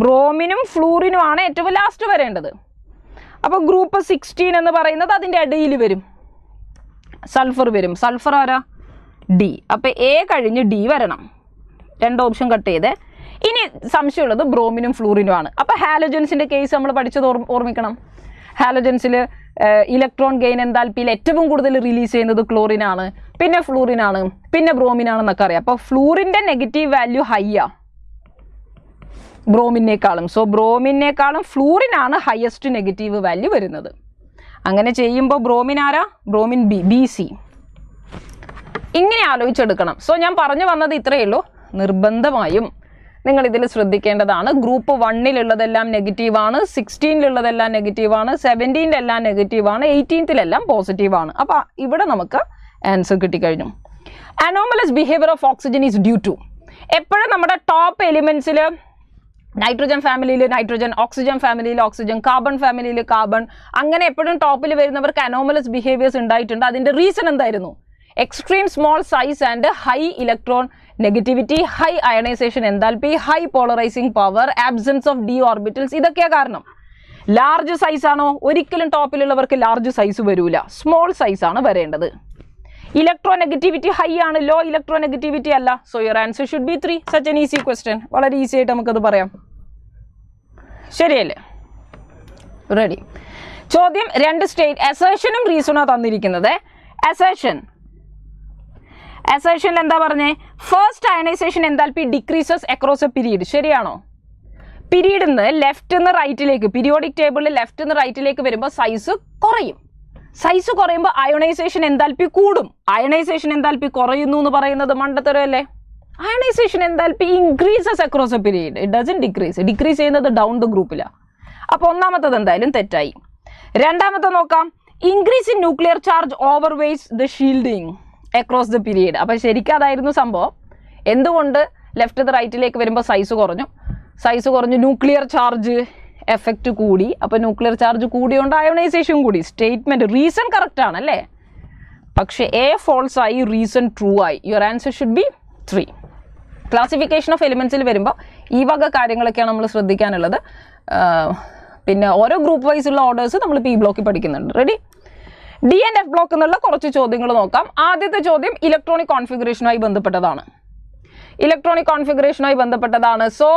ബ്രോമിനും ഫ്ലൂറിനും ആണ് ഏറ്റവും ലാസ്റ്റ് വരേണ്ടത്. അപ്പോൾ ഗ്രൂപ്പ് 16 എന്ന് പറയുന്നത് അതിൻ്റെ ഇടയിൽ വരും, സൾഫർ വരും. സൾഫർ ആരാ? ഡി. അപ്പോൾ എ കഴിഞ്ഞ് ഡി വരണം. 2 ഓപ്ഷൻ കട്ട് ചെയ്തേ. ഇനി സംശയമുള്ളത് ബ്രോമിനും ഫ്ലൂറിനും ആണ്. അപ്പോൾ ഹാലോജൻസിൻ്റെ കേസ് നമ്മൾ പഠിച്ചത് ഓർമ്മിക്കണം. ഹാലോജൻസിൽ ഇലക്ട്രോൺ ഗെയിൻ എൻതാൽപ്പിയിൽ ഏറ്റവും കൂടുതൽ റിലീസ് ചെയ്യുന്നത് ക്ലോറിനാണ്, പിന്നെ ഫ്ലൂറിനാണ്, പിന്നെ ബ്രോമിനാണെന്നൊക്കെ അറിയാം. അപ്പോൾ ഫ്ലൂറിൻ്റെ നെഗറ്റീവ് വാല്യൂ ഹൈയാ ബ്രോമിനേക്കാളും. സോ ബ്രോമിനേക്കാളും ഫ്ലൂറിനാണ് ഹയസ്റ്റ് നെഗറ്റീവ് വാല്യൂ വരുന്നത്. അങ്ങനെ ചെയ്യുമ്പോൾ ബ്രോമിൻ ആരാ? Bromine BC. ഇങ്ങനെ ആലോചിച്ചെടുക്കണം. സോ ഞാൻ പറഞ്ഞു വന്നത് ഇത്രയേ ഉള്ളൂ. നിർബന്ധമായും നിങ്ങളിതിൽ ശ്രദ്ധിക്കേണ്ടതാണ്. ഗ്രൂപ്പ് 1-ലുള്ളതെല്ലാം നെഗറ്റീവാണ്, 16-ലുള്ളതെല്ലാം നെഗറ്റീവാണ്, 17-ലെല്ലാം നെഗറ്റീവാണ്, 18-ലെല്ലാം പോസിറ്റീവാണ്. അപ്പോൾ ഇവിടെ നമുക്ക് ആൻസർ കിട്ടിക്കഴിഞ്ഞു. Anomalous behaviour of oxygen is due to, എപ്പോഴും നമ്മുടെ ടോപ്പ് എലിമെൻറ്റ്സിൽ നൈട്രജൻ ഫാമിലിയിൽ നൈട്രജൻ, ഓക്സിജൻ ഫാമിലിയിൽ ഓക്സിജൻ, കാർബൺ ഫാമിലിയിൽ കാർബൺ, അങ്ങനെ എപ്പോഴും ടോപ്പിൽ വരുന്നവർക്ക് അനോമലസ് ബിഹേവിയേഴ്സ് ഉണ്ടായിട്ടുണ്ട്. അതിൻ്റെ റീസൺ എന്തായിരുന്നു? Extreme small size and high electronegativity, high ionization enthalpy, high polarizing power, absence of d orbitals, ഇതൊക്കെയാണ് കാരണം. ലാർജ് സൈസ് ആണോ? ഒരിക്കലും ടോപ്പിലുള്ളവർക്ക് ലാർജ് സൈസ് വരില്ല, സ്മോൾ സൈസ് ആണ് വരേണ്ടത്. ഇലക്ട്രോ നെഗറ്റിവിറ്റി ഹൈ ആണ്, ലോ ഇലക്ട്രോ നെഗറ്റിവിറ്റി അല്ല. So your answer should be 3. Such an easy question. വളരെ ഈസി ആയിട്ട് നമുക്കത് പറയാം. ശരിയല്ലേ? റെഡി. ചോദ്യം 2 സ്റ്റേറ്റ് അസേഷനും റീസണാണ് തന്നിരിക്കുന്നത്. അസേഷനിൽ എന്താ പറഞ്ഞേ? First ionization enthalpy decreases across a period. ശരിയാണോ? പീരീഡിൽ നിന്ന് ലെഫ്റ്റ് നിന്ന് റൈറ്റിലേക്ക്, പീരിയോഡിക് ടേബിളിൽ ലെഫ്റ്റ് നിന്ന് റൈറ്റിലേക്ക് വരുമ്പോൾ സൈസ് കുറയും. സൈസ് കുറയുമ്പോൾ അയോണൈസേഷൻ എൻതാൽപ്പി കൂടും. അയോണൈസേഷൻ എൻതാൽപ്പി കുറയുന്നു എന്ന് പറയുന്നത് മണ്ടത്തരമല്ലേ? Ionisation enthalpy increases across a period, it doesn't decrease. Decrease ചെയ്യുന്നത് ഡൗൺ ദ ഗ്രൂപ്പിലാണ്. അപ്പോൾ ഒന്നാമത്തത് എന്തായാലും തെറ്റായി. രണ്ടാമത്തെ നോക്കാം, increase in nuclear charge overweighs the shielding across the period. അപ്പോൾ ശരിക്കും അതായിരുന്നു സംഭവം. എന്തുകൊണ്ട് ലെഫ്റ്റ് നിന്ന് റൈറ്റിലേക്ക് വരുമ്പോൾ സൈസ് കുറഞ്ഞു? സൈസ് കുറഞ്ഞു, ന്യൂക്ലിയർ ചാർജ് എഫക്റ്റ് കൂടി. അപ്പോൾ ന്യൂക്ലിയർ ചാർജ് കൂടിയോണ്ട് അയോണൈസേഷൻ കൂടി. സ്റ്റേറ്റ്മെൻറ്റ് റീസൺ കറക്റ്റ് ആണല്ലേ, പക്ഷേ എ ഫോൾസ് ആയി, റീസൺ ട്രൂ ആയി. Your answer should be 3. Classification of എലിമെൻറ്റ്സിൽ വരുമ്പോൾ ഈ വക കാര്യങ്ങളൊക്കെയാണ് നമ്മൾ ശ്രദ്ധിക്കാനുള്ളത്. പിന്നെ ഓരോ ഗ്രൂപ്പ് വൈസ് ഉള്ള ഓർഡേഴ്സ് നമ്മൾ പി ബ്ലോക്കിൽ പഠിക്കുന്നുണ്ട്. Ready? D and f block എന്നുള്ള കുറച്ച് ചോദ്യങ്ങൾ നോക്കാം. ആദ്യത്തെ ചോദ്യം ഇലക്ട്രോണിക് കോൺഫിഗറേഷനുമായി ബന്ധപ്പെട്ടതാണ്. ഇലക്ട്രോണിക് കോൺഫിഗറേഷനുമായി ബന്ധപ്പെട്ടതാണ്. സോ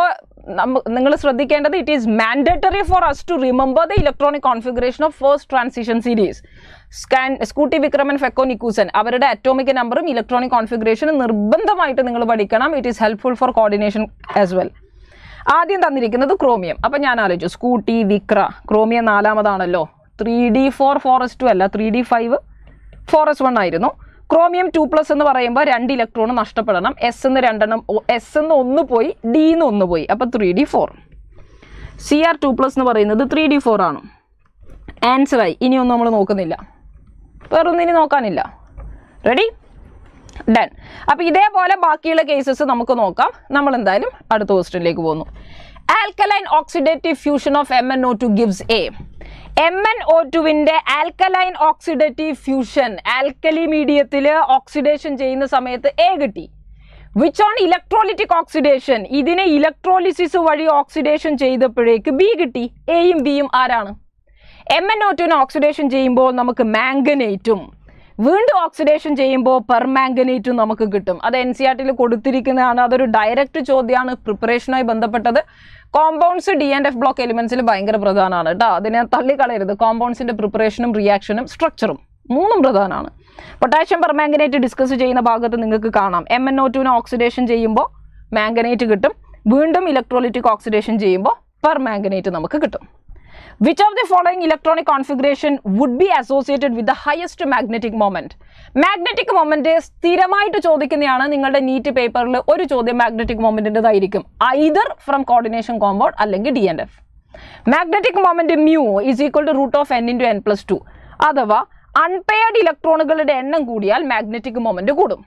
നിങ്ങൾ ശ്രദ്ധിക്കേണ്ടത്, it is mandatory for us to remember the electronic configuration of first transition series. Scooty, Vikraman, ഫെക്കോ, നിക്കൂസൻ അവരുടെ അറ്റോമിക് നമ്പറും ഇലക്ട്രോണിക് കോൺഫിഗറേഷനും നിർബന്ധമായിട്ട് നിങ്ങൾ പഠിക്കണം. It is helpful for coordination as well. ആദ്യം തന്നിരിക്കുന്നത് ക്രോമിയം. അപ്പം ഞാൻ ആലോചിച്ചു, സ്കൂട്ടി, വിക്ര, ക്രോമിയം 4-മതാണല്ലോ. 3d4 4s2 അല്ല, 3d5 4s1 ആയിരുന്നു. ക്രോമിയം 2+ എന്ന് പറയുമ്പോൾ 2 ഇലക്ട്രോൺ നഷ്ടപ്പെടണം. എസ് എന്ന് 1 പോയി, ഡി എന്ന് 1 പോയി, അപ്പോൾ 3d4. Cr2+ എന്ന് പറയുന്നത് 3d4 ആണ്. ആൻസറായി. ഇനിയൊന്നും നമ്മൾ നോക്കുന്നില്ല, വേറൊന്നും ഇനി നോക്കാനില്ല. റെഡി? ഡൺ. അപ്പോൾ ഇതേപോലെ ബാക്കിയുള്ള കേസസ് നമുക്ക് നോക്കാം. നമ്മൾ എന്തായാലും അടുത്ത ക്വസ്റ്റ്യനിലേക്ക് പോകുന്നു. Alkaline oxidative fusion of MnO2 gives A. MnO2വിൻ്റെ ആൽക്കലൈൻ ഓക്സിഡേറ്റീവ് ഫ്യൂഷൻ, ആൽക്കലി മീഡിയത്തിൽ ഓക്സിഡേഷൻ ചെയ്യുന്ന സമയത്ത് എ കിട്ടി. വിച്ച് ഓൺ ഇലക്ട്രോലിറ്റിക് ഓക്സിഡേഷൻ, ഇതിനെ ഇലക്ട്രോലിസിസ് വഴി ഓക്സിഡേഷൻ ചെയ്തപ്പോഴേക്ക് ബി കിട്ടി. എയും ബിയും ആരാണ്? MnO2നെ ഓക്സിഡേഷൻ ചെയ്യുമ്പോൾ നമുക്ക് മാംഗനേറ്റും, വീണ്ടും ഓക്സിഡേഷൻ ചെയ്യുമ്പോൾ പെർമാംഗനേറ്റും നമുക്ക് കിട്ടും. അത് NCERT കൊടുത്തിരിക്കുന്നതാണ്. അതൊരു ഡയറക്റ്റ് ചോദ്യമാണ് പ്രിപ്പറേഷനുമായി ബന്ധപ്പെട്ടത്. Compounds d and f block എലിമെന്റ്സിൽ ഭയങ്കര പ്രധാനമാണ് കേട്ടോ, അതിനെ തള്ളിക്കളയരുത്. കോമ്പൗണ്ട്സിന്റെ പ്രിപ്പറേഷനും റിയാക്ഷനും സ്ട്രക്ചറും 3ഉം പ്രധാനമാണ്. പൊട്ടാഷ്യം പെർമാംഗനേറ്റ് ഡിസ്കസ് ചെയ്യുന്ന ഭാഗത്ത് നിങ്ങൾക്ക് കാണാം, MnO2നെ ഓക്സിഡേഷൻ ചെയ്യുമ്പോൾ മാംഗനേറ്റ് കിട്ടും, വീണ്ടും ഇലക്ട്രോലിറ്റിക് ഓക്സിഡേഷൻ ചെയ്യുമ്പോൾ പെർമാംഗനേറ്റ് നമുക്ക് കിട്ടും. Which of the following electronic configuration would be associated with the highest magnetic moment? Magnetic moment സ്ഥിരമായിട്ട് ചോദിക്കുന്നതാണ്. നിങ്ങളുടെ നീറ്റ് പേപ്പറിൽ ഒരു ചോദ്യം മാഗ്നറ്റിക് മൊമെന്റിൻ്റെതായിരിക്കും. ഐദർ ഫ്രം കോർഡിനേഷൻ കോമ്പൗണ്ട് അല്ലെങ്കിൽ d and f. Magnetic moment μ is equal to √n × n+2. അഥവാ unpaired ഇലക്ട്രോണുകളുടെ എണ്ണം കൂടിയാൽ മാഗ്നറ്റിക് മൊമെന്റ് കൂടും.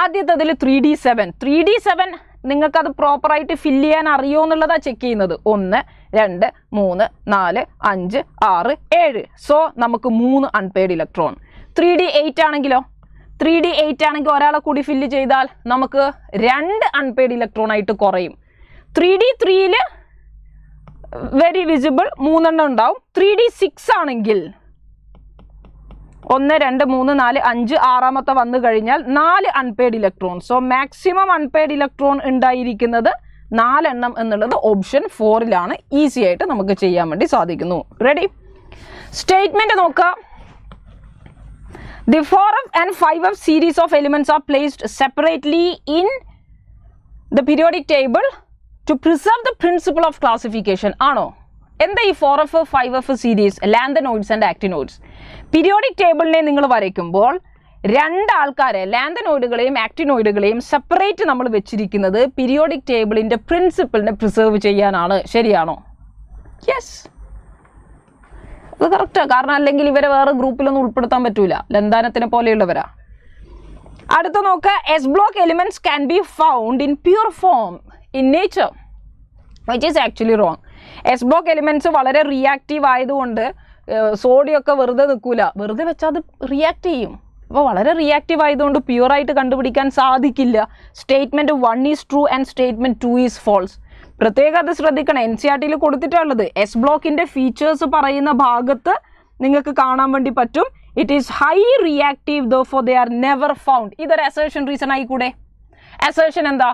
ആദ്യത്തതിൽ 3d7 നിങ്ങൾക്കത് പ്രോപ്പറായിട്ട് ഫില്ല് ചെയ്യാൻ അറിയോ എന്നുള്ളതാണ് ചെക്ക് ചെയ്യുന്നത്. 1 2 3 4 5 6 7. സോ നമുക്ക് 3 അൺപെയർഡ് ഇലക്ട്രോൺ. 3d8 ആണെങ്കിലോ, 3d8 ആണെങ്കിൽ ഒരാളെ കൂടി ഫില്ല് ചെയ്താൽ നമുക്ക് 2 അൺപെയർഡ് ഇലക്ട്രോൺ ആയിട്ട് കുറയും. 3d3യിൽ വെരി വിസിബിൾ 3 എണ്ണം ഉണ്ടാവും. 3d6 ആണെങ്കിൽ 1 2 3 4 5 6-മത്തെ വന്നു കഴിഞ്ഞാൽ 4 unpaired electron. So maximum unpaired electron ഉണ്ടായിരിക്കുന്നത് 4 എണ്ണം എന്നുള്ളത് ഓപ്ഷൻ 4-ലാണ്. ഈസി ആയിട്ട് നമുക്ക് ചെയ്യാൻ വേണ്ടി സാധിക്കുന്നു. റെഡി? സ്റ്റേറ്റ്മെന്റ് നോക്കുക. The 4f and 5f series of elements are placed separately in the periodic table to preserve the principle of classification. ആണോ? എന്താ ഈ 4f 5f series? Lanthanoids and actinoids. Periodic ടേബിളിനെ നിങ്ങൾ വരയ്ക്കുമ്പോൾ 2 ആൾക്കാരെ, ലാന്തനോയിഡുകളെയും ആക്ടിനോയിഡുകളെയും സെപ്പറേറ്റ് നമ്മൾ വെച്ചിരിക്കുന്നത് പീരിയോഡിക് ടേബിളിൻ്റെ പ്രിൻസിപ്പിളിനെ പ്രിസർവ് ചെയ്യാനാണ്. ശരിയാണോ? യെസ്, അത് കറക്റ്റാണ്. കാരണം അല്ലെങ്കിൽ ഇവരെ വേറെ ഗ്രൂപ്പിലൊന്നും ഉൾപ്പെടുത്താൻ പറ്റൂല, ലന്താനത്തിനെ പോലെയുള്ളവരാ. അടുത്ത നോക്കുക. S block elements can be found in pure form in nature, which is actually wrong. S block elements വളരെ റിയാക്റ്റീവ് ആയതുകൊണ്ട് സോഡിയം ഒക്കെ വെറുതെ നിൽക്കൂല, വെറുതെ വെച്ചാൽ അത് റിയാക്ട് ചെയ്യും. അപ്പോൾ വളരെ റിയാക്റ്റീവ് ആയതുകൊണ്ട് പ്യുവറായിട്ട് കണ്ടുപിടിക്കാൻ സാധിക്കില്ല. Statement 1 is true and statement 2 is false. പ്രത്യേകം അത് ശ്രദ്ധിക്കണം. NCERT കൊടുത്തിട്ടുള്ളത് എസ് ബ്ലോക്കിൻ്റെ ഫീച്ചേഴ്സ് പറയുന്ന ഭാഗത്ത് നിങ്ങൾക്ക് കാണാൻ വേണ്ടി പറ്റും. It is high reactive though for they are never found. ഇതൊരു അസേർഷൻ റീസൺ ആയിക്കൂടെ? അസേർഷൻ എന്താ?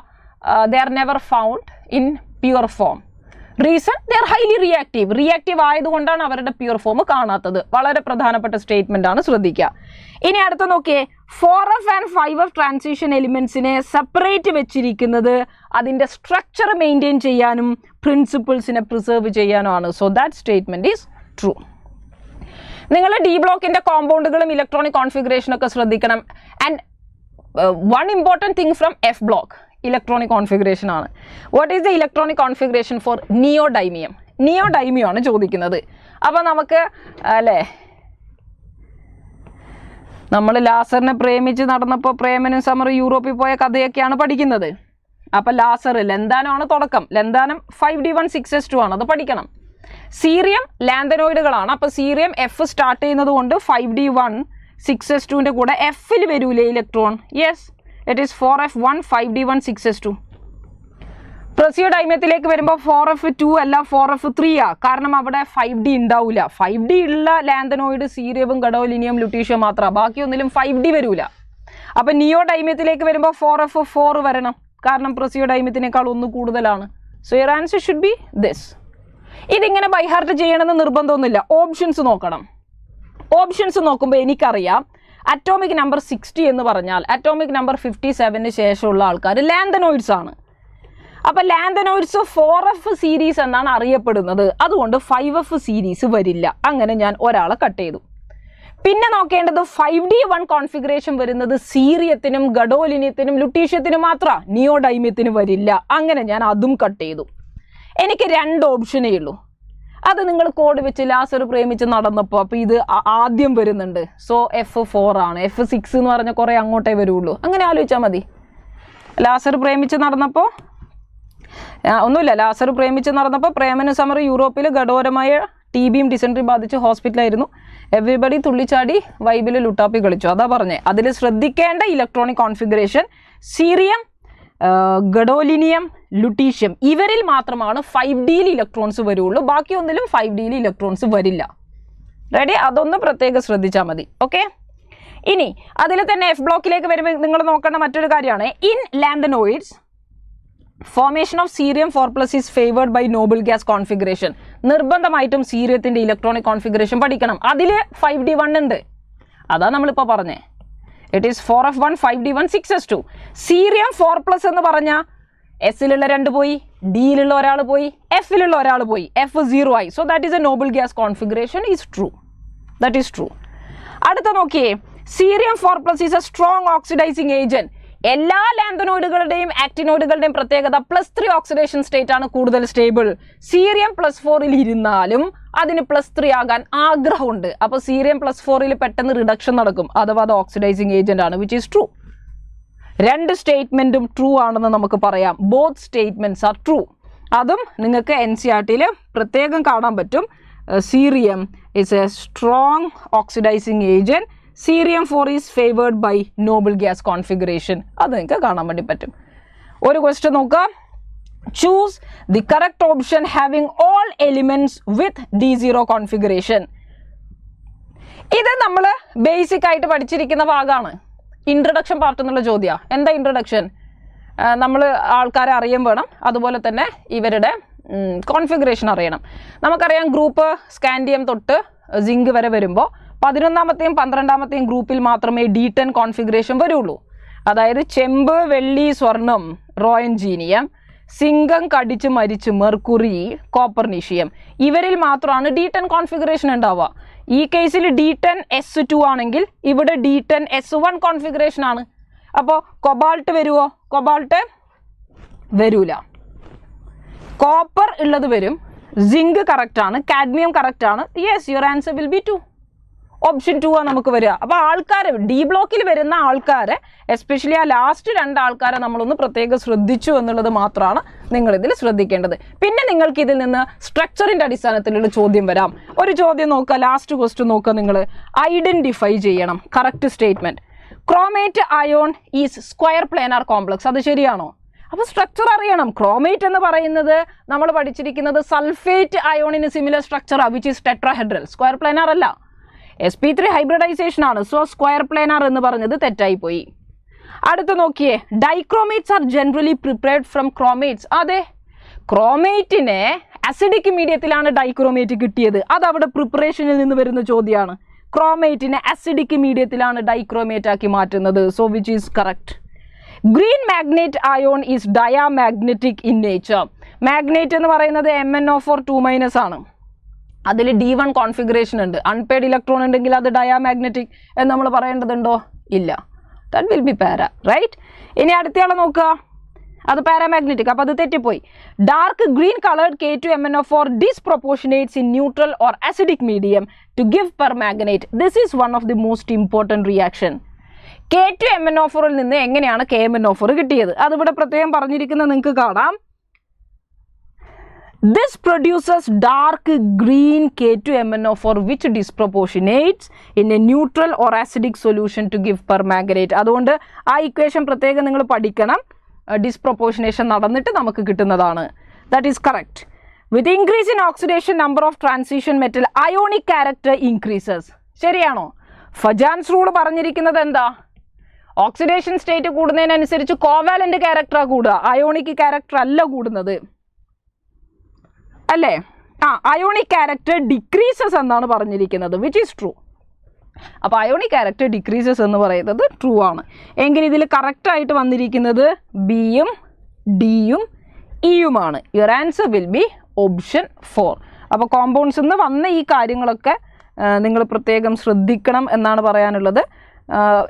They are never found in pure form. Reason they are highly reactive. Reactive ആയതുകൊണ്ടാണ് അവരുടെ പ്യുവർ ഫോം കാണാത്തത്. വളരെ പ്രധാനപ്പെട്ട സ്റ്റേറ്റ്മെന്റ് ആണ്, ശ്രദ്ധിക്കുക. ഇനി അടുത്ത നോക്കിയേ. 4f and 5f transition എലിമെന്റ്സിനെ separate വെച്ചിരിക്കുന്നത് അതിൻ്റെ സ്ട്രക്ചർ മെയിൻറ്റെയിൻ ചെയ്യാനും പ്രിൻസിപ്പിൾസിനെ പ്രിസർവ് ചെയ്യാനുമാണ്. So that statement is true. നിങ്ങൾ ഡി ബ്ലോക്കിൻ്റെ കോമ്പൗണ്ടുകളും ഇലക്ട്രോണിക് കോൺഫിഗറേഷനൊക്കെ ശ്രദ്ധിക്കണം. And one important thing from f block electronic configuration ആണ്. What is the electronic configuration for neodymium? Neodymium ആണ് ചോദിക്കുന്നത്. അപ്പോൾ നമുക്ക് അല്ലേ, നമ്മൾ ലാസറിനെ പ്രേമിച്ച് നടന്നപ്പോൾ പ്രേമനും സമറും യൂറോപ്പിൽ പോയ കഥയൊക്കെയാണ് പഠിക്കുന്നത്. അപ്പോൾ ലാസർ ലെന്താനമാണ് തുടക്കം. ലെന്താനം 5D1 6s2 ആണ്, അത് പഠിക്കണം. സീറിയം ലാന്തനോയിഡുകളാണ്. അപ്പോൾ സീറിയം എഫ് സ്റ്റാർട്ട് ചെയ്യുന്നത് കൊണ്ട് 5D1 6s2ൻ്റെ കൂടെ എഫിൽ വരൂലേ electron? Yes, it is 4f1 5D1 6s2. പ്രസിയോഡൈമ്യത്തിലേക്ക് വരുമ്പോൾ 4f2 അല്ല 4f3 ആ. കാരണം അവിടെ 5D ഉണ്ടാവില്ല. 5D ഉള്ള ലാന്തനോയിഡ് സീരിയവും ഗഡോലിനിയം ലുട്ടീഷ്യം മാത്രമാണ്, ബാക്കിയൊന്നിലും 5D വരൂല. അപ്പം നിയോഡൈമ്യത്തിലേക്ക് വരുമ്പോൾ 4f4 വരണം, കാരണം പ്രസിയോഡൈമ്യത്തിനേക്കാൾ ഒന്ന് കൂടുതലാണ്. So your answer should B this. ഇതിങ്ങനെ ബൈഹാർട്ട് ചെയ്യണമെന്ന് നിർബന്ധമൊന്നുമില്ല. ഓപ്ഷൻസ് നോക്കണം. ഓപ്ഷൻസ് നോക്കുമ്പോൾ എനിക്കറിയാം അറ്റോമിക് നമ്പർ 60 എന്ന് പറഞ്ഞാൽ അറ്റോമിക് നമ്പർ 57 ശേഷമുള്ള ആൾക്കാർ ലാന്തനോയിഡ്സ് ആണ്. അപ്പോൾ ലാന്തനോയിഡ്സ് 4f സീരീസ് എന്നാണ് അറിയപ്പെടുന്നത്. അതുകൊണ്ട് 5f സീരീസ് വരില്ല. അങ്ങനെ ഞാൻ ഒരാളെ കട്ട് ചെയ്തു. പിന്നെ നോക്കേണ്ടത് 5D1 കോൺഫിഗറേഷൻ വരുന്നത് സീറിയത്തിനും ഗഡോലിനിയത്തിനും ലുട്ടീഷ്യത്തിനും മാത്രമാണ്, നിയോഡൈമ്യത്തിന് വരില്ല. അങ്ങനെ ഞാൻ അതും കട്ട് ചെയ്തു. എനിക്ക് 2 ഓപ്ഷനേ ഉള്ളൂ. അത് നിങ്ങൾ കോഡ് വെച്ച് ലാസർ പ്രേമിച്ച് നടന്നപ്പോൾ അപ്പോൾ ഇത് ആദ്യം വരുന്നുണ്ട്. സോ F4 ആണ്. F6 എന്ന് പറഞ്ഞാൽ കുറേ അങ്ങോട്ടേ വരുള്ളൂ. അങ്ങനെ ആലോചിച്ചാൽ മതി. ലാസർ പ്രേമിച്ച് നടന്നപ്പോൾ ഒന്നുമില്ല. ലാസർ പ്രേമിച്ച് നടന്നപ്പോൾ പ്രേമനും സമർ യൂറോപ്പിൽ ഗഡോരമായ TBയും ഡിസെൻട്രി ബാധിച്ച് ഹോസ്പിറ്റലായിരുന്നു. എവരിബഡി തുള്ളിച്ചാടി വൈബിൽ ലുട്ടാപ്പി കളിച്ചു. അതാ പറഞ്ഞേ. അതിൽ ശ്രദ്ധിക്കേണ്ട electronic configuration cerium, gadolinium, lutetium, ഇവരിൽ മാത്രമാണ് 5Dയിൽ ഇലക്ട്രോൺസ് വരുള്ളൂ. ബാക്കിയൊന്നിലും 5Dയിൽ ഇലക്ട്രോൺസ് വരില്ല. റെഡി? അതൊന്ന് പ്രത്യേകം ശ്രദ്ധിച്ചാൽ മതി. ഓക്കെ. ഇനി അതിൽ തന്നെ എഫ് ബ്ലോക്കിലേക്ക് വരുമ്പോൾ നിങ്ങൾ നോക്കേണ്ട മറ്റൊരു കാര്യമാണ് in lanthanoids formation of cerium 4+ is favoured by noble gas configuration. നിർബന്ധമായിട്ടും സീറിയത്തിൻ്റെ ഇലക്ട്രോണിക് കോൺഫിഗറേഷൻ പഠിക്കണം. അതിൽ 5D1 ഉണ്ട്. അതാണ് നമ്മളിപ്പോൾ പറഞ്ഞേ. It is 4f1 5D1 6s2. Cerium 4+ എന്ന് പറഞ്ഞാൽ എസിലുള്ള 2 പോയി, ഡിയിലുള്ള ഒരാൾ പോയി, എഫിലുള്ള ഒരാൾ പോയി, F0 ആയി. So that is A Noble gas configuration is true. That is true. അടുത്ത നോക്കിയേ, cerium 4+ is A strong oxidising agent. എല്ലാ ലാന്തനോയിഡുകളുടെയും ആക്ടിനോയിഡുകളുടെയും പ്രത്യേകത +3 ഓക്സിഡേഷൻ സ്റ്റേറ്റ് ആണ് കൂടുതൽ സ്റ്റേബിൾ. സീറിയം +4ൽ ഇരുന്നാലും അതിന് +3 ആകാൻ ആഗ്രഹമുണ്ട്. അപ്പോൾ സീറിയം +4ൽ പെട്ടെന്ന് റിഡക്ഷൻ നടക്കും, അഥവാ അത് ഓക്സിഡൈസിങ് ഏജന്റ് ആണ്, വിച്ച് ഈസ് ട്രൂ. 2 സ്റ്റേറ്റ്മെൻറ്റും ട്രൂ ആണെന്ന് നമുക്ക് പറയാം. Both statements are true. അതും നിങ്ങൾക്ക് NCERTയിൽ പ്രത്യേകം കാണാൻ പറ്റും. Cerium is a strong oxidising agent. Cerium 4 is favoured by noble gas configuration. അത് നിങ്ങൾക്ക് കാണാൻ വേണ്ടി പറ്റും. ഒരു ക്വസ്റ്റ്യൻ നോക്കുക. Choose the correct option having all elements with D0 configuration. ഇത് നമ്മൾ ബേസിക് ആയിട്ട് പഠിച്ചിരിക്കുന്ന ഭാഗമാണ്. ഇൻട്രഡക്ഷൻ പാർട്ട് എന്നുള്ള ചോദ്യമാണ്. എന്താ ഇൻട്രഡക്ഷൻ? നമ്മൾ ആൾക്കാരെ അറിയാൻ വേണം, അതുപോലെ തന്നെ ഇവരുടെ കോൺഫിഗറേഷൻ അറിയണം. നമുക്കറിയാം ഗ്രൂപ്പ് സ്കാൻഡിയം തൊട്ട് സിങ്ക് വരെ വരുമ്പോൾ 11ാമത്തെയും 12ാമത്തെയും ഗ്രൂപ്പിൽ മാത്രമേ D10 കോൺഫിഗറേഷൻ വരുള്ളൂ. അതായത് ചെമ്പ്, വെള്ളി, സ്വർണം റോയൻജീനിയം, സിങ്കം കടിച്ച് മരിച്ച് മെർക്കുറി, കോപ്പർനീഷ്യം, ഇവരിൽ മാത്രമാണ് D10 കോൺഫിഗറേഷൻ ഉണ്ടാവുക. ഈ കേസിൽ D10 S2 ആണെങ്കിൽ ഇവിടെ D10 S1 കോൺഫിഗറേഷൻ ആണ്. അപ്പോൾ കൊബാൾട്ട് വരുമോ? കൊബാൾട്ട് വരൂല. കോപ്പർ ഉള്ളത് വരും. സിങ്ക് കറക്റ്റാണ്, കാഡ്മിയം കറക്റ്റാണ്. Yes, your answer will B 2. Option 2 ആണ് നമുക്ക് വരിക. അപ്പോൾ ആൾക്കാർ ഡി ബ്ലോക്കിൽ വരുന്ന ആൾക്കാരെ, എസ്പെഷ്യലി ആ ലാസ്റ്റ് 2 ആൾക്കാരെ നമ്മളൊന്ന് പ്രത്യേകം ശ്രദ്ധിച്ചു എന്നുള്ളത് മാത്രമാണ് നിങ്ങളിതിൽ ശ്രദ്ധിക്കേണ്ടത്. പിന്നെ നിങ്ങൾക്ക് ഇതിൽ നിന്ന് സ്ട്രക്ചറിൻ്റെ അടിസ്ഥാനത്തിലുള്ള ചോദ്യം വരാം. ഒരു ചോദ്യം നോക്കുക, ലാസ്റ്റ് ക്വസ്റ്റ്യൻ നോക്കുക. നിങ്ങൾ ഐഡൻറ്റിഫൈ ചെയ്യണം correct statement. Chromate ion is square planar complex. അത് ശരിയാണോ? അപ്പോൾ സ്ട്രക്ചർ അറിയണം. ക്രോമേറ്റ് എന്ന് പറയുന്നത് നമ്മൾ പഠിച്ചിരിക്കുന്നത് സൾഫേറ്റ് അയോണിന് സിമിലർ സ്ട്രക്ചറാണ്, which is tetrahedral. Square planar അല്ല. sp3 ഹൈബ്രിഡൈസേഷൻ ആണ്. സോ സ്ക്വയർ പ്ലേനാർ എന്ന് പറഞ്ഞത് തെറ്റായിപ്പോയി. അടുത്ത് നോക്കിയേ, ഡൈക്രോമേറ്റ്സ് ആർ ജനറലി പ്രിപ്പയർഡ് ഫ്രം ക്രോമേറ്റ്സ്. അതെ, ക്രോമേറ്റിനെ അസിഡിക് മീഡിയത്തിലാണ് ഡൈക്രോമേറ്റ് കിട്ടിയത്. അതവിടെ പ്രിപ്പറേഷനിൽ നിന്ന് വരുന്ന ചോദ്യമാണ്. ക്രോമേറ്റിനെ അസിഡിക് മീഡിയത്തിലാണ് ഡൈക്രോമേറ്റ് ആക്കി മാറ്റുന്നത്. So which is correct. Green magnet ion is diamagnetic in nature. Magnet എന്ന് പറയുന്നത് MnO4 2- ആണ്. അതിൽ D1 കോൺഫിഗറേഷൻ ഉണ്ട്. അൺപെയ്ഡ് ഇലക്ട്രോൺ ഉണ്ടെങ്കിൽ അത് ഡയാമാഗ്നറ്റിക് എന്ന് നമ്മൾ പറയേണ്ടതുണ്ടോ? ഇല്ല. That will be para, right? ഇനി അടുത്തയാളെ നോക്കുക, അത് പാരാമാഗ്നറ്റിക്. അപ്പോൾ അത് തെറ്റിപ്പോയി. Dark green coloured K2MnO4 disproportionates in neutral or acidic medium to give permanganate. This is one of the most important reaction. K2MnO4ൽ നിന്ന് എങ്ങനെയാണ് KMnO4 കിട്ടിയത്? അതിവിടെ പ്രത്യേകം പറഞ്ഞിരിക്കുന്നത് നിങ്ങൾക്ക് കാണാം. This produces dark green K2MnO4 which disproportionates in a neutral or acidic solution to give permanganate. അതുകൊണ്ട് ആ ഇക്വേഷൻ പ്രത്യേകം നിങ്ങൾ പഠിക്കണം. ഡിസ്പ്രൊപ്പോർഷനേഷൻ നടന്നിട്ട് നമുക്ക് കിട്ടുന്നതാണ്. That is correct. With increase in oxidation number of transition metal ionic character increases. ശരിയാണോ? Fajans rule പറഞ്ഞിരിക്കുന്നത് എന്താ? ഓക്സിഡേഷൻ സ്റ്റേറ്റ് കൂടുന്നതിനനുസരിച്ച് കോവാലന്റ് ക്യാരക്ടറാണ് കൂടുക, അയോണിക് ക്യാരക്ടർ അല്ല കൂടുന്നത്, അല്ലേ? അയോണിക് ക്യാരക്ടർ ഡിക്രീസസ് എന്നാണ് പറഞ്ഞിരിക്കുന്നത്, വിച്ച് ഈസ് ട്രൂ. അപ്പോൾ അയോണിക് ക്യാരക്ടർ ഡിക്രീസസ് എന്ന് പറയുന്നത് ട്രൂ ആണ്. എങ്കിൽ ഇതിൽ കറക്റ്റായിട്ട് വന്നിരിക്കുന്നത് ബിയും ഡിയും ഇയുമാണ്. Your answer will be option 4. അപ്പോൾ കോമ്പൗണ്ട്സിൽ നിന്ന് വന്ന ഈ കാര്യങ്ങളൊക്കെ നിങ്ങൾ പ്രത്യേകം ശ്രദ്ധിക്കണം എന്നാണ് പറയാനുള്ളത്.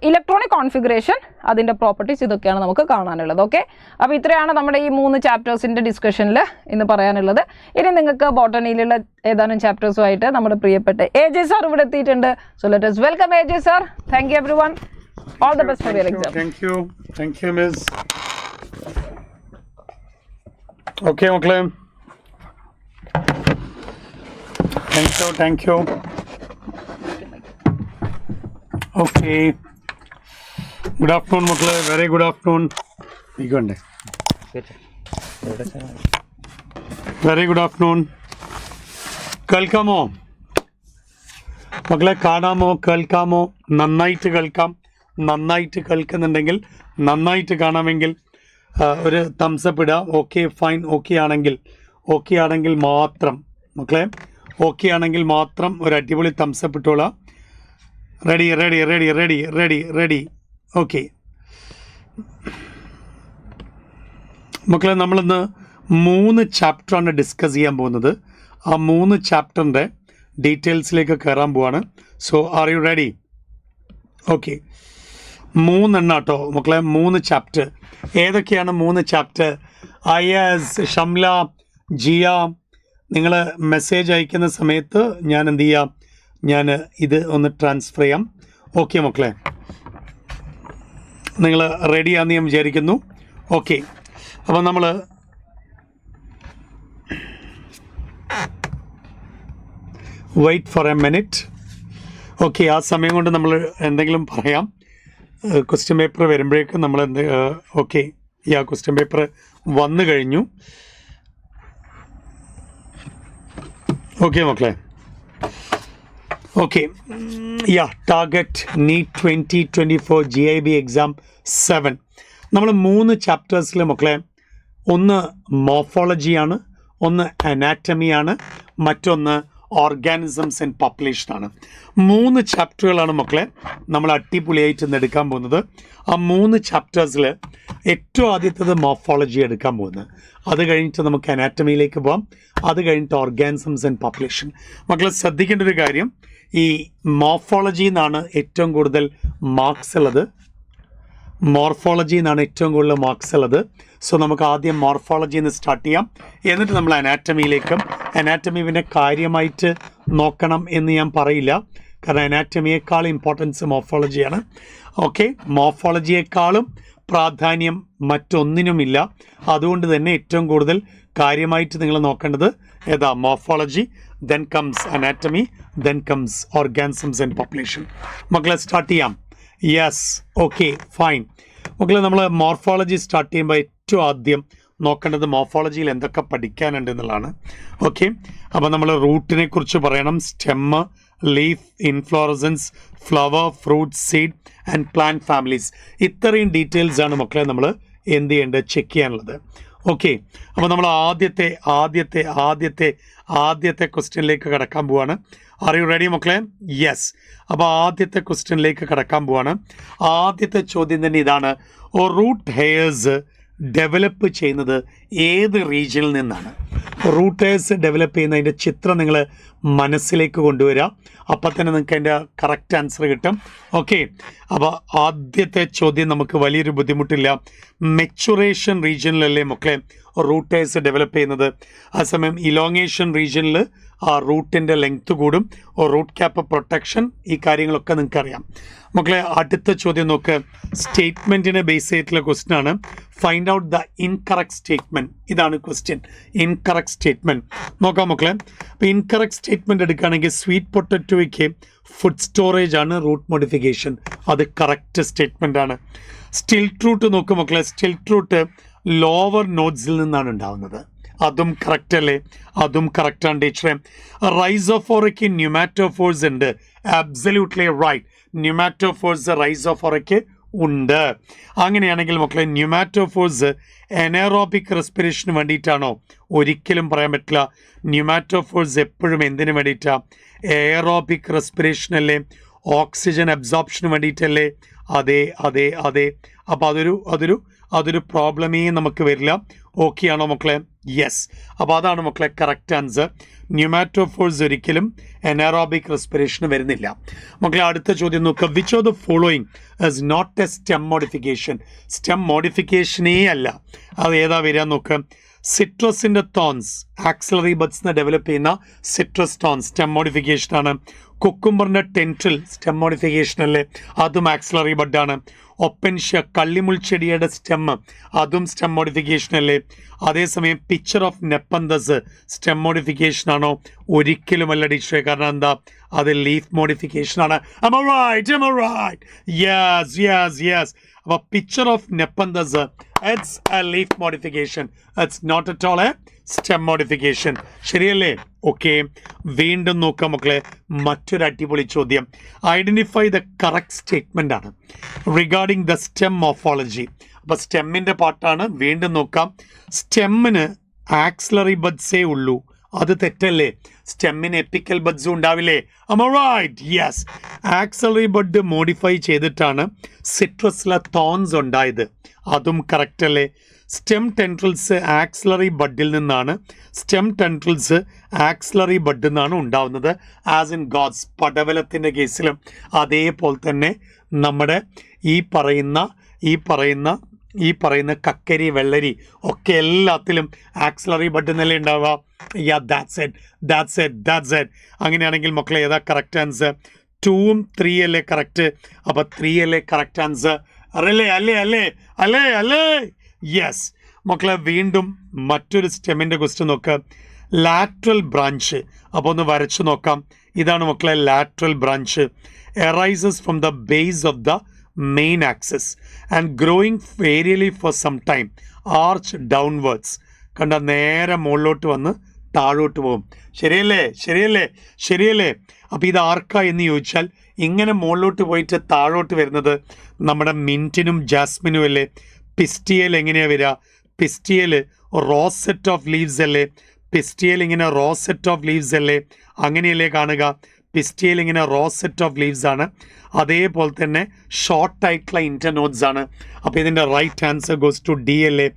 ഇലക്ട്രോണിക് കോൺഫിഗറേഷൻ, അതിൻ്റെ പ്രോപ്പർട്ടീസ്, ഇതൊക്കെയാണ് നമുക്ക് കാണാനുള്ളത്. ഓക്കെ, അപ്പോൾ ഇത്രയാണ് നമ്മുടെ ഈ 3 ചാപ്റ്റേഴ്സിൻ്റെ ഡിസ്കഷനിൽ ഇന്ന് പറയാനുള്ളത്. ഇനി നിങ്ങൾക്ക് ബോട്ടണിയിലുള്ള ഏതാനും ചാപ്റ്റേഴ്സുമായിട്ട് നമ്മുടെ പ്രിയപ്പെട്ട AJ സാർ ഇവിടെ എത്തിയിട്ടുണ്ട്. So let us welcome AJ sir. Thank you everyone. All the best for your exam. Thank you miss. Okay മക്കളെ, thank you. Okay, good afternoon മക്കളെ, വെരി ഗുഡ് ആഫ്റ്റർനൂൺ. ഇരിക്കണ്ടേ? Very good afternoon. കേൾക്കാമോ മക്കളെ? കാണാമോ? കേൾക്കാമോ? നന്നായിട്ട് കേൾക്കാം. നന്നായിട്ട് കേൾക്കുന്നുണ്ടെങ്കിൽ, നന്നായിട്ട് കാണാമെങ്കിൽ ഒരു തംസപ്പ് ഇടുക. Okay, fine. ഓക്കെ ആണെങ്കിൽ മാത്രം മക്കളെ, ഓക്കെ ആണെങ്കിൽ മാത്രം ഒരു അടിപൊളി തംസപ്പ് ഇട്ടോളാം. റെഡി. ഓക്കെ മക്കളെ, നമ്മളിന്ന് 3 ചാപ്റ്ററാണ് ഡിസ്കസ് ചെയ്യാൻ പോകുന്നത്. ആ 3 ചാപ്റ്ററിൻ്റെ ഡീറ്റെയിൽസിലേക്ക് കയറാൻ പോവാണ്. So are you ready? Okay, 3 കേട്ടോ മക്കളെ, 3 ചാപ്റ്റർ. ഏതൊക്കെയാണ് 3 ചാപ്റ്റർ? IS, ഷംല, ജിയ, നിങ്ങൾ മെസ്സേജ് അയക്കുന്ന സമയത്ത് ഞാൻ എന്ത് ചെയ്യാം, ഞാൻ ഇത് ഒന്ന് ട്രാൻസ്ഫർ ചെയ്യാം. ഓക്കെ മക്കളെ, നിങ്ങൾ റെഡിയാണെന്ന് ഞാൻ വിചാരിക്കുന്നു. ഓക്കെ, അപ്പോൾ നമ്മൾ wait for a minute. Okay, ആ സമയം കൊണ്ട് നമ്മൾ എന്തെങ്കിലും പറയാം. ക്വസ്റ്റ്യൻ പേപ്പർ വരുമ്പോഴേക്കും നമ്മൾ ഓക്കെ, ആ ക്വസ്റ്റ്യൻ പേപ്പർ വന്നു കഴിഞ്ഞു. ഓക്കെ മക്കളെ, okay, target NEET 2024 GIB exam 7. നമ്മൾ 3 ചാപ്റ്റേഴ്സിൽ മക്കളെ, ഒന്ന് മോർഫോളജിയാണ്, ഒന്ന് അനാറ്റമിയാണ്, മറ്റൊന്ന് ഓർഗാനിസംസ് ആൻഡ് പോപ്പുലേഷനാണ്. 3 ചാപ്റ്ററുകളാണ് മക്കളെ നമ്മൾ അടിപൊളിയായിട്ട് ഇന്ന് എടുക്കാൻ പോകുന്നത്. ആ 3 ചാപ്റ്റേഴ്സിൽ ഏറ്റവും ആദ്യത്തേത് മോർഫോളജി എടുക്കാൻ പോകുന്നത്. അത് കഴിഞ്ഞിട്ട് നമുക്ക് അനാറ്റമിയിലേക്ക് പോകാം. അത് കഴിഞ്ഞിട്ട് ഓർഗാനിസംസ് ആൻഡ് പോപ്പുലേഷൻ. മക്കളെ ശ്രദ്ധിക്കേണ്ട ഒരു കാര്യം, ഈ മോർഫോളജിയിൽ നിന്നാണ് ഏറ്റവും കൂടുതൽ മാർക്സ് ഉള്ളത്. മോർഫോളജിയിൽ നിന്നാണ് ഏറ്റവും കൂടുതൽ മാർക്സ് ഉള്ളത്. സോ നമുക്ക് ആദ്യം മോർഫോളജിയിൽ നിന്ന് സ്റ്റാർട്ട് ചെയ്യാം. എന്നിട്ട് നമ്മൾ അനാറ്റമിയിലേക്കും. അനാറ്റമി പിന്നെ കാര്യമായിട്ട് നോക്കണം എന്ന് ഞാൻ പറയില്ല, കാരണം അനാറ്റമിയേക്കാൾ ഇമ്പോർട്ടൻസ് മോർഫോളജിയാണ്. ഓക്കെ, മോർഫോളജിയേക്കാളും പ്രാധാന്യം മറ്റൊന്നിനുമില്ല. അതുകൊണ്ട് തന്നെ ഏറ്റവും കൂടുതൽ കാര്യമായിട്ട് നിങ്ങൾ നോക്കേണ്ടത് ഏതാ? Morphology. Then comes anatomy, then comes organisms and population. മക്കളെ സ്റ്റാർട്ട് ചെയ്യാം. Yes, okay, fine. മക്കളെ, നമ്മൾ മോർഫോളജി സ്റ്റാർട്ട് ചെയ്യുമ്പോൾ ഏറ്റവും ആദ്യം നോക്കേണ്ടത് മോർഫോളജിയിൽ എന്തൊക്കെ പഠിക്കാനുണ്ട് എന്നുള്ളതാണ്. ഓക്കെ, അപ്പോൾ നമ്മൾ റൂട്ടിനെ കുറിച്ച് പറയണം. Stem, leaf, inflorescence, flower, fruit, seed and plant families. ഇത്രയും ഡീറ്റെയിൽസ് ആണ് മക്കളെ നമ്മൾ എന്ത് ചെയ്യേണ്ടത്, ചെക്ക് ചെയ്യാനുള്ളത്. ഓക്കെ, അപ്പോൾ നമ്മൾ ആദ്യത്തെ ക്വസ്റ്റ്യനിലേക്ക് കടക്കാൻ പോവാണ്. ആർ യു റെഡി മക്കളെ? യെസ്. അപ്പോൾ ആദ്യത്തെ ക്വസ്റ്റ്യനിലേക്ക് കടക്കാൻ പോവാണ്. ആദ്യത്തെ ചോദ്യം തന്നെ ഇതാണ്. റൂട്ട് ഹെയർസ് ഡെവലപ്പ് ചെയ്യുന്നത് ഏത് റീജിയനിൽ നിന്നാണ്? റൂട്ട് ഹെയർസ് ഡെവലപ്പ് ചെയ്യുന്നതിൻ്റെ ചിത്രം നിങ്ങൾ മനസ്സിലേക്ക് കൊണ്ടുവരിക. അപ്പം തന്നെ നിങ്ങൾക്ക് അതിൻ്റെ കറക്റ്റ് ആൻസർ കിട്ടും. ഓക്കെ, അപ്പോൾ ആദ്യത്തെ ചോദ്യം നമുക്ക് വലിയൊരു ബുദ്ധിമുട്ടില്ല. മെച്ചുറേഷൻ റീജിയനിലല്ലേ മക്കളെ റൂട്ട് ഹെയർസ് ഡെവലപ്പ് ചെയ്യുന്നത്. അതേസമയം ഇലോങ്ങേഷൻ റീജിയനിൽ ആ റൂട്ടിൻ്റെ ലെങ്ത് കൂടും. റൂട്ട് ക്യാപ്പ് പ്രൊട്ടക്ഷൻ, ഈ കാര്യങ്ങളൊക്കെ നിങ്ങൾക്ക് അറിയാം. മക്കളെ അടുത്ത ചോദ്യം നോക്ക്. സ്റ്റേറ്റ്മെൻറ്റിനെ ബേസ് ചെയ്തിട്ടുള്ള ക്വസ്റ്റ്യൻ ആണ്. Find out the incorrect statement. ഇതാണ് ക്വസ്റ്റ്യൻ, ഇൻകറക്റ്റ് സ്റ്റേറ്റ്മെൻറ്റ്. നോക്കാം മക്കളെ. അപ്പോൾ ഇൻകറക്റ്റ് സ്റ്റേറ്റ്മെൻറ്റ് എടുക്കുകയാണെങ്കിൽ സ്വീറ്റ് പൊട്ടറ്റോയ്ക്ക് ഫുഡ് സ്റ്റോറേജ് ആണ് റൂട്ട് മോഡിഫിക്കേഷൻ. അത് കറക്റ്റ് സ്റ്റേറ്റ്മെൻ്റ് ആണ്. സ്റ്റിൽ ട്രൂട്ട് നോക്കും മക്കളെ. സ്റ്റിൽ ട്രൂട്ട് ലോവർ നോഡ്സിൽ നിന്നാണ് ഉണ്ടാവുന്നത്. അതും കറക്റ്റ് അല്ലേ? അതും കറക്റ്റാണ് ടീച്ചറെ. റൈസോഫോറയ്ക്ക് ന്യൂമാറ്റോഫോഴ്സ് ഉണ്ട്. Absolutely right. ന്യൂമാറ്റോഫോഴ്സ് റൈസോഫോറയ്ക്ക് ഉണ്ട്. അങ്ങനെയാണെങ്കിൽ മക്കളെ ന്യൂമാറ്റോഫോഴ്സ് എനേറോബിക് റെസ്പിറേഷന് വേണ്ടിയിട്ടാണോ? ഒരിക്കലും പറയാൻ പറ്റില്ല. ന്യൂമാറ്റോഫോഴ്സ് എപ്പോഴും എന്തിനു വേണ്ടിയിട്ടാണ്? എയറോബിക് റെസ്പിറേഷൻ അല്ലേ? ഓക്സിജൻ അബ്സോർപ്ഷന് വേണ്ടിയിട്ടല്ലേ? അതെ അതെ അതെ. അപ്പോൾ അതൊരു പ്രോബ്ലമേ നമുക്ക് വരില്ല. ഓക്കെ ആണോ മക്കളെ? യെസ്. അപ്പോൾ അതാണ് മക്കളെ കറക്റ്റ് ആൻസർ. ന്യൂമാറ്റോഫോഴ്സ് ഒരിക്കലും എനേറോബിക് റെസ്പിറേഷന് വരുന്നില്ല. മക്കളെ അടുത്ത ചോദ്യം നോക്കുക. Which of the following is not a stem modification? Stem മോഡിഫിക്കേഷനേ അല്ല. അത് ഏതാ വരിക നോക്കുക. സിട്രസിൻ്റെ തോൺസ്, ആക്സിലറി ബഡ്സിനെ ഡെവലപ്പ് ചെയ്യുന്ന സിട്രസ് തോൺസ് സ്റ്റെം മോഡിഫിക്കേഷനാണ്. കുക്കുംബറിൻ്റെ ടെൻട്രിൽ സ്റ്റെം മോഡിഫിക്കേഷൻ അല്ലേ? അതും ആക്സിലറി ബഡാണ്. ഒപ്പൻഷ്യ കള്ളിമുൾച്ചെടിയുടെ സ്റ്റെം, അതും സ്റ്റെം മോഡിഫിക്കേഷൻ അല്ലേ? അതേസമയം pitcher of Nepenthes stem modification ആണോ? ഒരിക്കലുമല്ല ടീച്ചറെ. കാരണം എന്താ? അത് ലീഫ് മോഡിഫിക്കേഷൻ ആണ്. യെസ്. അപ്പോൾ pitcher of Nepenthes it's a leaf modification. It's not at all a stem modification. ശരിയല്ലേ? ഓക്കെ, വീണ്ടും നോക്കാം മക്കളെ. മറ്റൊരു അടിപൊളി ചോദ്യം. ഐഡൻറ്റിഫൈ ദ കറക്റ്റ് സ്റ്റേറ്റ്മെൻ്റ് ആണ് റിഗാർഡിംഗ് ദ സ്റ്റെം മോർഫോളജി. അപ്പോൾ സ്റ്റെമ്മിൻ്റെ പാർട്ടാണ്. വീണ്ടും നോക്കാം. സ്റ്റെമ്മിന് ആക്സിലറി ബഡ്സേ ഉള്ളൂ. അത് തെറ്റല്ലേ? സ്റ്റെമ്മിന് എപ്പിക്കൽ ബഡ്സും ഉണ്ടാവില്ലേ? Right. Yes. Axillary bud modify ചെയ്തിട്ടാണ് സിട്രസിലെ തോൺസ് ഉണ്ടായത്. അതും കറക്റ്റ് അല്ലേ? സ്റ്റെം ടെൻട്രൽസ് ആക്സിലറി ബഡിൽ നിന്നാണ്. സ്റ്റെം ടെൻട്രൽസ് ആക്സിലറി ബഡിൽ നിന്നാണ് ഉണ്ടാവുന്നത്. ആസ് ഇൻ ഗോഡ്സ്, പടവലത്തിൻ്റെ കേസിലും അതേപോലെ തന്നെ നമ്മുടെ ഈ പറയുന്ന കക്കരി, വെള്ളരി ഒക്കെ എല്ലാത്തിലും ആക്സിലറി ബഡ് എന്നല്ലേ ഉണ്ടാവുക? That's it. അങ്ങനെയാണെങ്കിൽ മക്കളെ ഏതാ കറക്റ്റ് ആൻസർ? 2ഉം 3 അല്ലേ കറക്റ്റ്? അപ്പോൾ 3 അല്ലേ കറക്റ്റ് ആൻസർ? അല്ലേ? യെസ്. മക്കളെ വീണ്ടും മറ്റൊരു സ്റ്റെമ്മിൻ്റെ ക്വസ്റ്റ്യൻ നോക്കുക. Lateral branch. അപ്പോൾ ഒന്ന് വരച്ചു നോക്കാം. ഇതാണ് മക്കളെ lateral branch. Arises from the base of the main axis and growing aerially for some time arch downwards. കണ്ട നേരെ മുകളിലോട്ട് വന്ന് താഴോട്ട് പോകും. ശരിയല്ലേ? അപ്പോൾ ഇത് ആർക്കാ എന്ന് ചോദിച്ചാൽ ഇങ്ങനെ മുകളിലോട്ട് പോയിട്ട് താഴോട്ട് വരുന്നത് നമ്മുടെ മിൻറ്റിനും ജാസ്മിനും അല്ലേ? പിസ്റ്റിയൽ എങ്ങനെയാണ് വരിക? പിസ്റ്റിയൽ റോസെറ്റ് ഓഫ് ലീവ്സ് അല്ലേ? പിസ്റ്റിയൽ ഇങ്ങനെ റോസെറ്റ് ഓഫ് ലീവ്സ് അല്ലേ? അങ്ങനെയല്ലേ കാണുക? പിസ്റ്റിയൽ ഇങ്ങനെ റോസെറ്റ് ഓഫ് ലീവ്സ് ആണ്. അതേപോലെ തന്നെ ഷോർട്ടായിട്ടുള്ള ഇൻ്റർനോഡ്സ് ആണ്. അപ്പോൾ ഇതിൻ്റെ right answer goes to D അല്ലേ?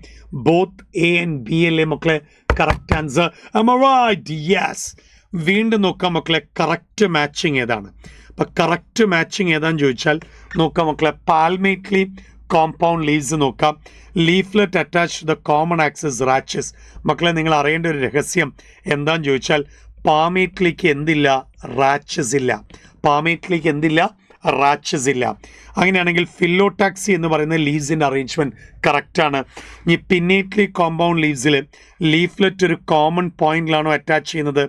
ബോത്ത് എ ആൻഡ് ബി അല്ലേ മക്കളെ കറക്റ്റ് ആൻസർ? റൈറ്റ്. യെസ്. വീണ്ടും നോക്കാം മക്കളെ കറക്റ്റ് മാച്ചിങ് ഏതാണ്. അപ്പോൾ കറക്റ്റ് മാച്ചിങ് ഏതാണെന്ന് ചോദിച്ചാൽ നോക്കാം മക്കളെ. പാൽമേറ്റ്ലി കോമ്പൗണ്ട് ലീവ്സ് നോക്കാം. Leaflet attach to the common axis rachis. മക്കളെ നിങ്ങൾ അറിയേണ്ട ഒരു രഹസ്യം എന്താണെന്ന് ചോദിച്ചാൽ പാമേറ്റ്ലിക്ക് എന്തില്ല? റാച്ചസ് ഇല്ല. പാമേറ്റ്ലിക്ക് എന്തില്ല? റാച്ചസ് ഇല്ല. അങ്ങനെയാണെങ്കിൽ ഫില്ലോടാക്സി എന്ന് പറയുന്ന ലീവ്സിൻ്റെ അറേഞ്ച്മെൻറ്റ് കറക്റ്റാണ്. ഈ പിന്നേറ്റ്ലി കോമ്പൗണ്ട് ലീവ്സിൽ ലീഫ്ലെറ്റ് ഒരു കോമൺ പോയിന്റിലാണോ അറ്റാച്ച് ചെയ്യുന്നത്?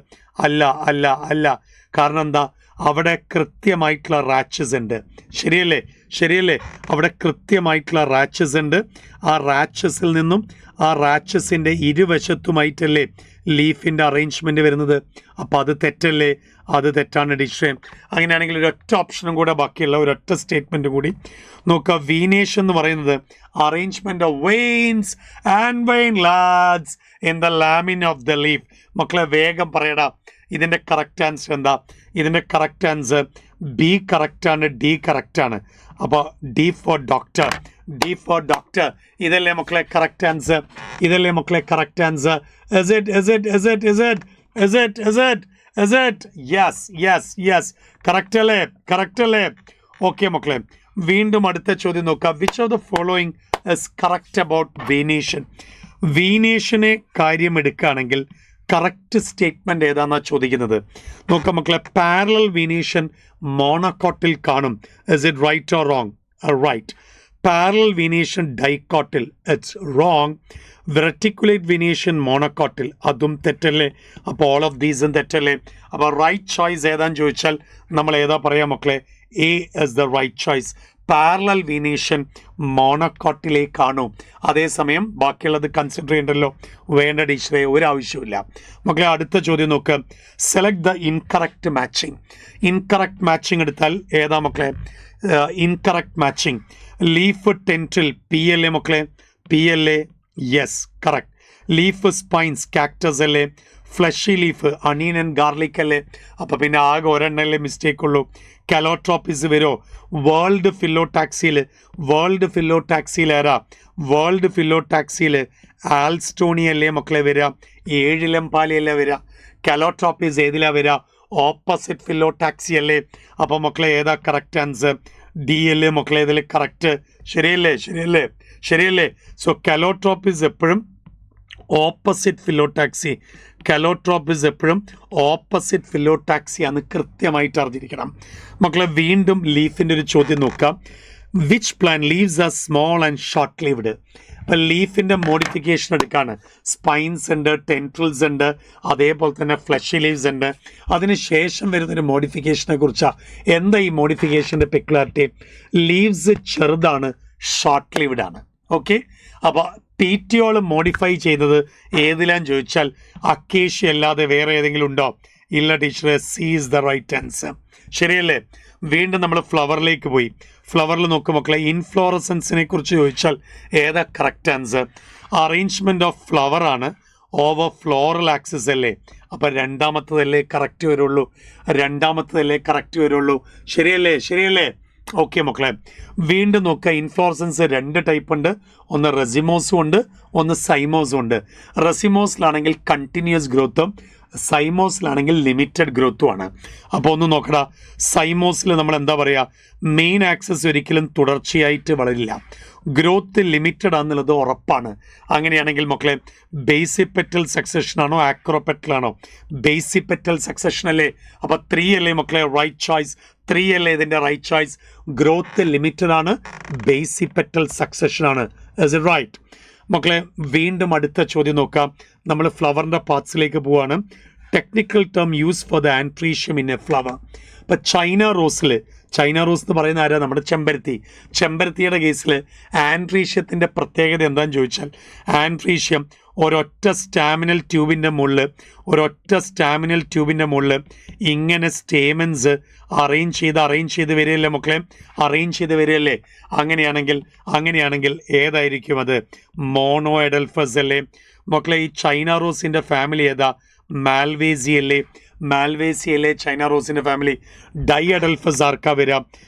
അല്ല. കാരണം എന്താ? അവിടെ കൃത്യമായിട്ടുള്ള റാച്ചസ് ഉണ്ട്. ശരിയല്ലേ? അവിടെ കൃത്യമായിട്ടുള്ള റാച്ചസ് ഉണ്ട്. ആ റാച്ചസിൽ നിന്നും ആ റാച്ചസിൻ്റെ ഇരുവശത്തുമായിട്ടല്ലേ ലീഫിൻ്റെ അറേഞ്ച്മെൻറ്റ് വരുന്നത്. അപ്പോൾ അത് തെറ്റല്ലേ? അത് തെറ്റാണ് ടീച്ചറെ. അങ്ങനെയാണെങ്കിൽ ഒരൊറ്റ ഓപ്ഷനും കൂടെ ബാക്കിയുള്ള ഒരൊറ്റ സ്റ്റേറ്റ്മെൻറ്റ് കൂടി നോക്കുക. വീനേഷൻ എന്ന് പറയുന്നത് arrangement of veins and veinlets in the lamina of the leaf. മക്കളെ വേഗം പറയടാ. ഇതിൻ്റെ കറക്റ്റ് ആൻസർ എന്താ? ഇതിൻ്റെ കറക്റ്റ് ആൻസർ ബി കറക്റ്റാണ്, ഡി കറക്റ്റാണ്. അപ്പോൾ D for doctor. D for doctor. ഇതല്ലേ മക്കളെ കറക്റ്റ് ആൻസർ? ഇതല്ലേ മക്കളെ correct answer? Is it? Yes. Correct അല്ലേ? ഓക്കെ മക്കളെ, വീണ്ടും അടുത്ത ചോദ്യം നോക്കാം. Which of the following is correct about venation? വീനേഷനെ കാര്യം എടുക്കുകയാണെങ്കിൽ കറക്റ്റ് സ്റ്റേറ്റ്മെന്റ് ഏതാണെന്നാണ് ചോദിക്കുന്നത്. നോക്കാം മക്കളെ, പാരലൽ വീനേഷൻ മോണോക്കോട്ടിൽ കാണും. Is it right or wrong? Right. Parallel venation ഡൈക്കോട്ടിൽ, ഇറ്റ്സ് റോങ്. റെറ്റിക്കുലേറ്റ് വീനേഷൻ മോണോക്കോട്ടിൽ, അതും തെറ്റല്ലേ? അപ്പോൾ ഓൾ ഓഫ് ദീസും തെറ്റല്ലേ? അപ്പോൾ റൈറ്റ് ചോയ്സ് ഏതാന്ന് ചോദിച്ചാൽ നമ്മൾ ഏതാ പറയാം മക്കളെ? A is the right choice. Parallel venation മോണോക്കോട്ടിലേ കാണൂ. അതേസമയം ബാക്കിയുള്ളത് കൺസിഡർ ചെയ്യണ്ടല്ലോ. വേണ്ട ടീച്ചറെ, ഒരു ആവശ്യമില്ല. മക്കളെ അടുത്ത ചോദ്യം നോക്ക്. Select the incorrect matching. Incorrect matching എടുത്താൽ ഏതാ മക്കളെ? Incorrect matching. Leaf tendril pea അല്ലേ മക്കളെ? പി അല്ലേ? Yes, correct. Leaf spines cactus അല്ലേ? Fleshy leaf onion and garlic അല്ലേ? അപ്പോൾ പിന്നെ ആകെ ഒരെണ്ണല്ലേ മിസ്റ്റേക്ക് ഉള്ളൂ. കലോട്രോപ്പിസ് വരുമോ? വേൾഡ് ഫിലോടാക്സിയിൽ ആരാ? വേൾഡ് ഫിലോടാക്സിയിൽ ആൽസ്റ്റോണി അല്ലേ മക്കളെ വരിക? ഏഴിലംപാലിയല്ലേ വരിക? കലോട്രോപ്പിസ് ഏതിലാ വരിക? ഓപ്പോസിറ്റ് ഫിലോടാക്സി അല്ലേ? അപ്പോൾ മക്കളെ ഏതാ കറക്റ്റ് ആൻസർ? ഡി അല്ലേ മക്കളെ ഇതിൽ കറക്റ്റ്? ശരിയല്ലേ? സോ കലോട്രോപ്പിസ് എപ്പോഴും ഓപ്പോസിറ്റ് ഫിലോടാക്സി. കലോട്രോപ്പിസ് എപ്പോഴും ഓപ്പോസിറ്റ് ഫിലോടാക്സി ആണ് കൃത്യമായിട്ട് അറിഞ്ഞിരിക്കണം. മക്കളെ വീണ്ടും ലീഫിൻ്റെ ഒരു ചോദ്യം നോക്കാം. Which plant leaves are small and short lived? അപ്പം ലീഫിൻ്റെ മോഡിഫിക്കേഷൻ എടുക്കുകയാണ്. സ്പൈൻസ് ഉണ്ട്, ടെൻട്രിൽസ് ഉണ്ട്, അതേപോലെ തന്നെ ഫ്ലഷി ലീവ്സ് ഉണ്ട്. അതിന് ശേഷം വരുന്നൊരു മോഡിഫിക്കേഷനെ കുറിച്ചാണ്. എന്താ ഈ മോഡിഫിക്കേഷൻ്റെ പെക്യുലാരിറ്റി? ലീവ്സ് ചെറുതാണ്, ഷോർട്ട് ലീവ്ഡ് ആണ്. ഓക്കെ, അപ്പോൾ പീറ്റിയോൾ മോഡിഫൈ ചെയ്തത് ഏതിലാന്ന് ചോദിച്ചാൽ അക്കേഷ്യ അല്ലാതെ വേറെ ഏതെങ്കിലും ഉണ്ടോ? ഇല്ല ടീച്ചറെ, C is the right answer. ശരിയല്ലേ? വീണ്ടും നമ്മൾ ഫ്ലവറിലേക്ക് പോയി. ഫ്ലവറിൽ നോക്കും മക്കളെ, ഇൻഫ്ലോറസൻസിനെ കുറിച്ച് ചോദിച്ചാൽ ഏതാ correct answer? Arrangement of flower ആണ് ഓവർ ഫ്ലോറൽ ആക്സിസ് അല്ലേ? അപ്പം രണ്ടാമത്തതല്ലേ കറക്റ്റ് വരുള്ളൂ. ശരിയല്ലേ? ഓക്കെ മക്കളെ, വീണ്ടും നോക്കുക. ഇൻഫ്ലോറസൻസ് രണ്ട് ടൈപ്പ് ഉണ്ട്. ഒന്ന് റെസിമോസും ഉണ്ട്, ഒന്ന് സൈമോസും ഉണ്ട്. റെസിമോസിലാണെങ്കിൽ കണ്ടിന്യൂസ് ഗ്രോത്തും സൈമോസിലാണെങ്കിൽ ലിമിറ്റഡ് ഗ്രോത്തുമാണ്. അപ്പോൾ ഒന്ന് നോക്കടാ, സൈമോസിൽ നമ്മൾ എന്താ പറയുക? മെയിൻ ആക്സസ് ഒരിക്കലും തുടർച്ചയായിട്ട് വളരില്ല. ഗ്രോത്ത് ലിമിറ്റഡ് ആണെന്നുള്ളത് ഉറപ്പാണ്. അങ്ങനെയാണെങ്കിൽ മക്കളെ ബേസിപ്പെറ്റൽ സക്സഷൻ ആണോ ആക്രോപെറ്റൽ ആണോ? ബേസിപ്പെറ്റൽ സക്സഷൻ അല്ലേ? അപ്പോൾ 3 അല്ലേ മക്കളെ റൈറ്റ് ചോയ്സ്? 3 അല്ലേ ഇതിൻ്റെ റൈറ്റ് ചോയ്സ്? ഗ്രോത്ത് ലിമിറ്റഡ് ആണ്, ബേസിപ്പെറ്റൽ സക്സഷൻ ആണ്. Is it right? മക്കളെ വീണ്ടും അടുത്ത ചോദ്യം നോക്കാം. നമ്മൾ ഫ്ലവറിൻ്റെ പാർട്സിലേക്ക് പോവാണ്. Technical term use for the androecium in a flower. ഇപ്പം ചൈന റോസ് എന്ന് പറയുന്ന ആരാ? നമ്മുടെ ചെമ്പരത്തിയുടെ കേസിൽ ആൻട്രീഷ്യത്തിൻ്റെ പ്രത്യേകത എന്താണെന്ന് ചോദിച്ചാൽ, ആൻട്രീഷ്യം ഒരൊറ്റ സ്റ്റാമിനൽ ട്യൂബിൻ്റെ മുകളിൽ ഇങ്ങനെ സ്റ്റേമൻസ് അറേഞ്ച് ചെയ്ത് വരികയല്ലേ മക്കളെ? അങ്ങനെയാണെങ്കിൽ ഏതായിരിക്കും അത്? മോണോ എഡൽഫസ് അല്ലേ മക്കളെ? ഈ ചൈന റോസിൻ്റെ ഫാമിലി ഏതാ? മാൽവേസി അല്ലേ ചൈന റോസിൻ്റെ ഫാമിലി? ഡൈ അഡൽഫസ് ആർക്കാ വരിക?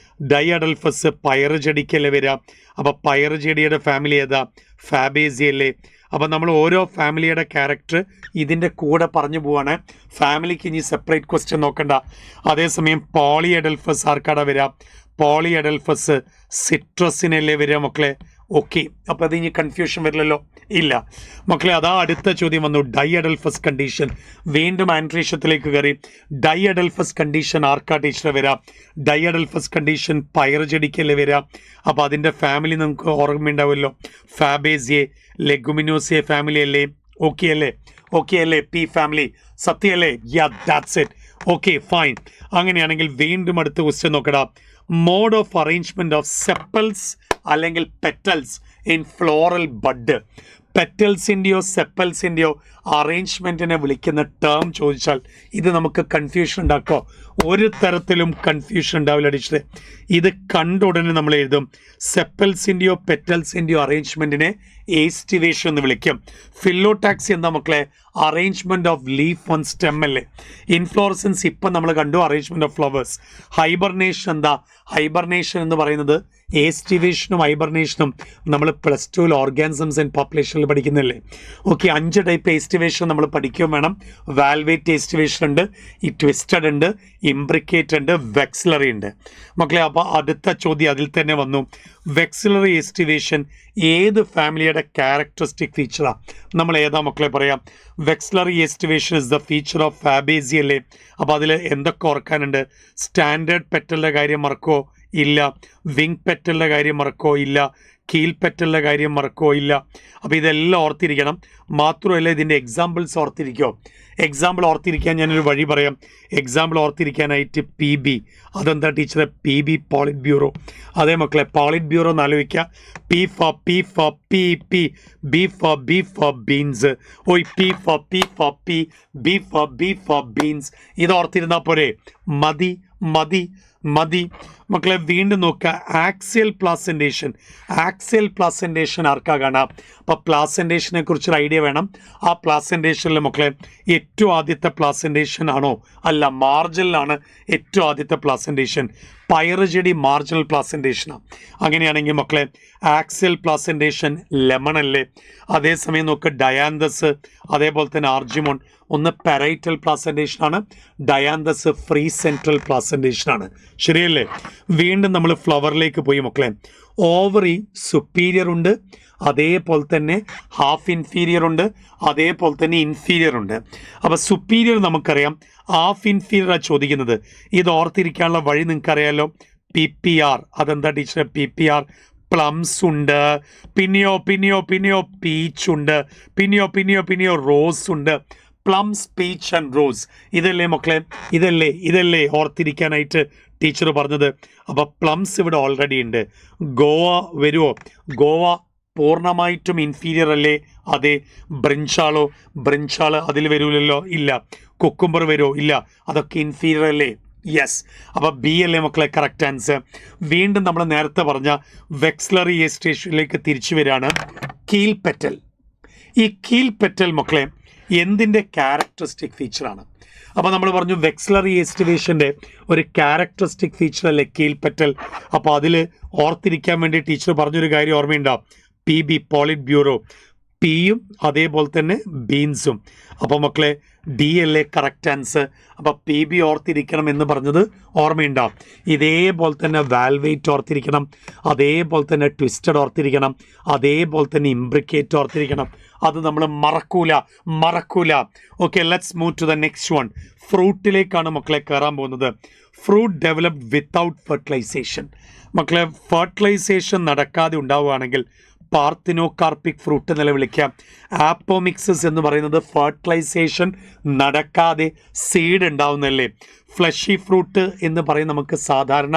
ഡൈ അഡൽഫസ് പയറുചെടിക്കല്ലേ വരിക? അപ്പോൾ പയറുചെടിയുടെ ഫാമിലി ഏതാ? ഫാബേസി അല്ലേ? അപ്പോൾ നമ്മൾ ഓരോ ഫാമിലിയുടെ ക്യാരക്ടർ ഇതിൻ്റെ കൂടെ പറഞ്ഞു പോവാണ്. ഫാമിലിക്ക് ഇനി സെപ്പറേറ്റ് ക്വസ്റ്റ്യൻ നോക്കണ്ട. അതേസമയം പോളി അഡൽഫസ് ആർക്കാടാ വരിക? പോളി അഡൽഫസ് സിട്രസിനല്ലേ വരിക മക്കളെ? ഓക്കെ, അപ്പോൾ അത് ഇനി കൺഫ്യൂഷൻ വരില്ലല്ലോ? ഇല്ല മക്കളെ. അതാ അടുത്ത ചോദ്യം വന്നു. Diadelphous condition. വീണ്ടും ആൻട്രീഷ്യത്തിലേക്ക് കയറി. ഡൈ അഡൽഫസ് കണ്ടീഷൻ ആർക്കാ ടീച്ചറെ വരിക? ഡൈ അഡൽഫസ് കണ്ടീഷൻ പയറുചെടിക്കല്ലേ വരിക? അപ്പോൾ അതിൻ്റെ ഫാമിലി നമുക്ക് ഓർമ്മയുണ്ടാവുമല്ലോ. ഫാബേസിയെ ലെഗുമിനോസിയെ ഫാമിലി അല്ലേ? ഓക്കെ അല്ലേ? പി ഫാമിലി സത്യമല്ലേ? Yeah, that's it. Okay, fine. അങ്ങനെയാണെങ്കിൽ വീണ്ടും അടുത്ത ക്വസ്റ്റ്യൻ നോക്കടാ. Mode of arrangement of sepals അല്ലെങ്കിൽ പെറ്റൽസ് ഇൻ ഫ്ലോറൽ ബഡ്. പെറ്റൽസിൻ്റെയോ സെപ്പൽസിൻ്റെയോ അറേഞ്ച്മെൻറ്റിനെ വിളിക്കുന്ന ടേം ചോദിച്ചാൽ ഇത് നമുക്ക് കൺഫ്യൂഷൻ ഉണ്ടാക്കോ? ഒരു തരത്തിലും കൺഫ്യൂഷൻ ഉണ്ടാവില്ല ടീച്ചറെ. ഇത് കണ്ട ഉടനെ നമ്മൾ എഴുതും. സെപ്പൽസിൻ്റെയോ പെറ്റൽസിൻ്റെയോ അറേഞ്ച്മെൻറ്റിനെ ഏസ്റ്റിവേഷൻ എന്ന് വിളിക്കും. ഫില്ലോടാക്സി എന്താ മക്കളെ? Arrangement of leaf on stem അല്ലേ? ഇൻഫ്ലോറസൻസ് ഇപ്പം നമ്മൾ കണ്ടു, അറേഞ്ച്മെൻറ്റ് ഓഫ് ഫ്ലവേഴ്സ്. ഹൈബർനേഷൻ എന്താ? ഹൈബർനേഷൻ എന്ന് പറയുന്നത് ഏസ്റ്റിവേഷനും ഹൈബർനേഷനും നമ്മൾ പ്ലസ് ടുവിൽ ഓർഗാനിസംസ് ആൻഡ് പോപ്പുലേഷനിൽ പഠിക്കുന്നില്ലേ? ഓക്കെ, 5 ടൈപ്പ് ഏസ്റ്റിവേഷൻ നമ്മൾ പഠിക്കുകയും വേണം. വാൽവേറ്റ് ഏസ്റ്റിവേഷൻ ഉണ്ട്, ഈ ട്വിസ്റ്റഡ് ഉണ്ട്, ഇംബ്രിക്കേറ്റ് ഉണ്ട്, വെക്സിലറി ഉണ്ട് മക്കളെ. അപ്പോൾ അടുത്ത ചോദ്യം അതിൽ തന്നെ വന്നു. വെക്സിലറി ഏസ്റ്റിവേഷൻ ഏത് ഫാമിലിയുടെ ക്യാരക്ടറിസ്റ്റിക് ഫീച്ചറാണ്? നമ്മൾ ഏതാ മക്കളെ പറയാം? Vexillary aestivation is the feature of Fabaceae അല്ലേ? അപ്പോൾ അതിൽ എന്തൊക്കെ ഓർക്കാനുണ്ട്? സ്റ്റാൻഡേർഡ് പെറ്റലിൻ്റെ കാര്യം മറക്കോ? ഇല്ല. വിങ് പെറ്റലിൻ്റെ കാര്യം മറക്കോ? ഇല്ല. കീൽ പെറ്റലിൻ്റെ കാര്യം മറക്കോ? ഇല്ല. അപ്പോൾ ഇതെല്ലാം ഓർത്തിരിക്കണം. മാത്രമല്ല ഇതിൻ്റെ എക്സാമ്പിൾസ് ഓർത്തിരിക്കോ? എക്സാമ്പിൾ ഓർത്തിരിക്കാൻ ഞാനൊരു വഴി പറയാം. എക്സാമ്പിൾ ഓർത്തിരിക്കാനായിട്ട് PB. അതെന്താ ടീച്ചറെ? PB politburo. അതേ മക്കളെ, പോളിറ്റ് ബ്യൂറോ എന്ന് ആലോചിക്കുക. P for PP, B for beans. P for P, B for beans. ഇത് ഓർത്തിരുന്നാൽ പോരെ? മതി മക്കളെ. വീണ്ടും നോക്കുക, ആക്സിയൽ പ്ലാസെൻറ്റേഷൻ. ആക്സിയൽ പ്ലാസെൻറ്റേഷൻ ആർക്കാ കാണാം? അപ്പോൾ പ്ലാസെൻറ്റേഷനെ കുറിച്ചൊരു ഐഡിയ വേണം. ആ പ്ലാസെൻറ്റേഷനിൽ മക്കളെ ഏറ്റവും ആദ്യത്തെ പ്ലാസെൻറ്റേഷൻ ആണോ? അല്ല, മാർജിനലാണ് ഏറ്റവും ആദ്യത്തെ പ്ലാസെൻറ്റേഷൻ. പൈറജഡി മാർജിനൽ പ്ലാസെൻറ്റേഷനാണ്. അങ്ങനെയാണെങ്കിൽ മക്കളെ ആക്സിയൽ പ്ലാസെൻറ്റേഷൻ ലെമൺ അല്ലേ? അതേസമയം നോക്കുക, ഡയാന്തസ് അതേപോലെ തന്നെ ആർജിമോൺ. ഒന്ന് പെരൈറ്റൽ പ്ലാസെൻറ്റേഷനാണ്, ഡയാന്തസ് ഫ്രീ സെൻട്രൽ പ്ലാസെൻറ്റേഷനാണ്. ശരിയല്ലേ? വീണ്ടും നമ്മൾ ഫ്ലവറിലേക്ക് പോയി മക്കളെ. ഓവറി സുപ്പീരിയർ ഉണ്ട്, അതേപോലെ തന്നെ ഹാഫ് ഇൻഫീരിയർ ഉണ്ട്, അതേപോലെ തന്നെ ഇൻഫീരിയർ ഉണ്ട്. അപ്പോൾ സുപ്പീരിയർ നമുക്കറിയാം, ഹാഫ് ഇൻഫീരിയറാണ് ചോദിക്കുന്നത്. ഇത് ഓർത്തിരിക്കാനുള്ള വഴി നിങ്ങൾക്കറിയാമല്ലോ. PPR. അതെന്താ ടീച്ചറെ? PPR പ്ലംസ് ഉണ്ട്, പിന്നെയോ പീച്ച് ഉണ്ട്, പിന്നെയോ റോസ് ഉണ്ട്. Plums, peach and rose. ഇതല്ലേ മക്കളെ? ഇതല്ലേ ഓർത്തിരിക്കാനായിട്ട് ടീച്ചർ പറഞ്ഞത്. അപ്പോൾ പ്ലംസ് ഇവിടെ ഓൾറെഡി ഉണ്ട്. ഗോവ വരുമോ? ഗോവ പൂർണ്ണമായിട്ടും ഇൻഫീരിയർ അല്ലേ? അതെ. ബ്രിഞ്ചാൾ അതിൽ വരൂലല്ലോ? ഇല്ല. കുക്കുംബർ വരുമോ? ഇല്ല. അതൊക്കെ ഇൻഫീരിയർ അല്ലേ? യെസ്. അപ്പോൾ B അല്ലേ മക്കളെ കറക്റ്റ് ആൻസർ. വീണ്ടും നമ്മൾ നേരത്തെ പറഞ്ഞ വെക്സിലറി ഏസ്റ്റിവേഷനിലേക്ക് തിരിച്ചു വരികയാണ്. കീൽ പെറ്റൽ. ഈ കീൽ പെറ്റൽ മക്കളെ എന്തിൻ്റെ ക്യാരക്ടറിസ്റ്റിക് ഫീച്ചറാണ്? അപ്പോൾ നമ്മൾ പറഞ്ഞു വെക്സിലറി ഏസ്റ്റിവേഷൻ്റെ ഒരു ക്യാരക്ടറിസ്റ്റിക് ഫീച്ചർ അല്ലേ കീൽ പെറ്റൽ. അപ്പോൾ അതിൽ ഓർത്തിരിക്കാൻ വേണ്ടി ടീച്ചർ പറഞ്ഞൊരു കാര്യം ഓർമ്മയുണ്ടാവും. PB polit bureau. പിയും അതേപോലെ തന്നെ ബീൻസും. അപ്പോൾ മക്കളെ D അല്ലേ കറക്റ്റ് ആൻസർ. അപ്പോൾ PB ഓർത്തിരിക്കണം എന്ന് പറഞ്ഞത് ഓർമ്മയുണ്ടാവും. ഇതേപോലെ തന്നെ വാൽവേറ്റ് ഓർത്തിരിക്കണം, അതേപോലെ തന്നെ ട്വിസ്റ്റഡ് ഓർത്തിരിക്കണം, അതേപോലെ തന്നെ ഇംബ്രിക്കേറ്റ് ഓർത്തിരിക്കണം. അത് നമ്മൾ മറക്കൂല. Okay, let's move to the next one. ഫ്രൂട്ടിലേക്കാണ് മക്കളെ കയറാൻ പോകുന്നത്. Fruit developed without fertilisation. മക്കളെ ഫെർട്ടിലൈസേഷൻ നടക്കാതെ ഉണ്ടാവുകയാണെങ്കിൽ പാർത്തിനോകാർപ്പിക് ഫ്രൂട്ട് നിലവിളിക്കാം. ആപ്പോമിക്സസ് എന്ന് പറയുന്നത് ഫെർട്ടിലൈസേഷൻ നടക്കാതെ സീഡ് ഉണ്ടാവുന്നല്ലേ. ഫ്ലഷി ഫ്രൂട്ട് എന്ന് പറയും നമുക്ക് സാധാരണ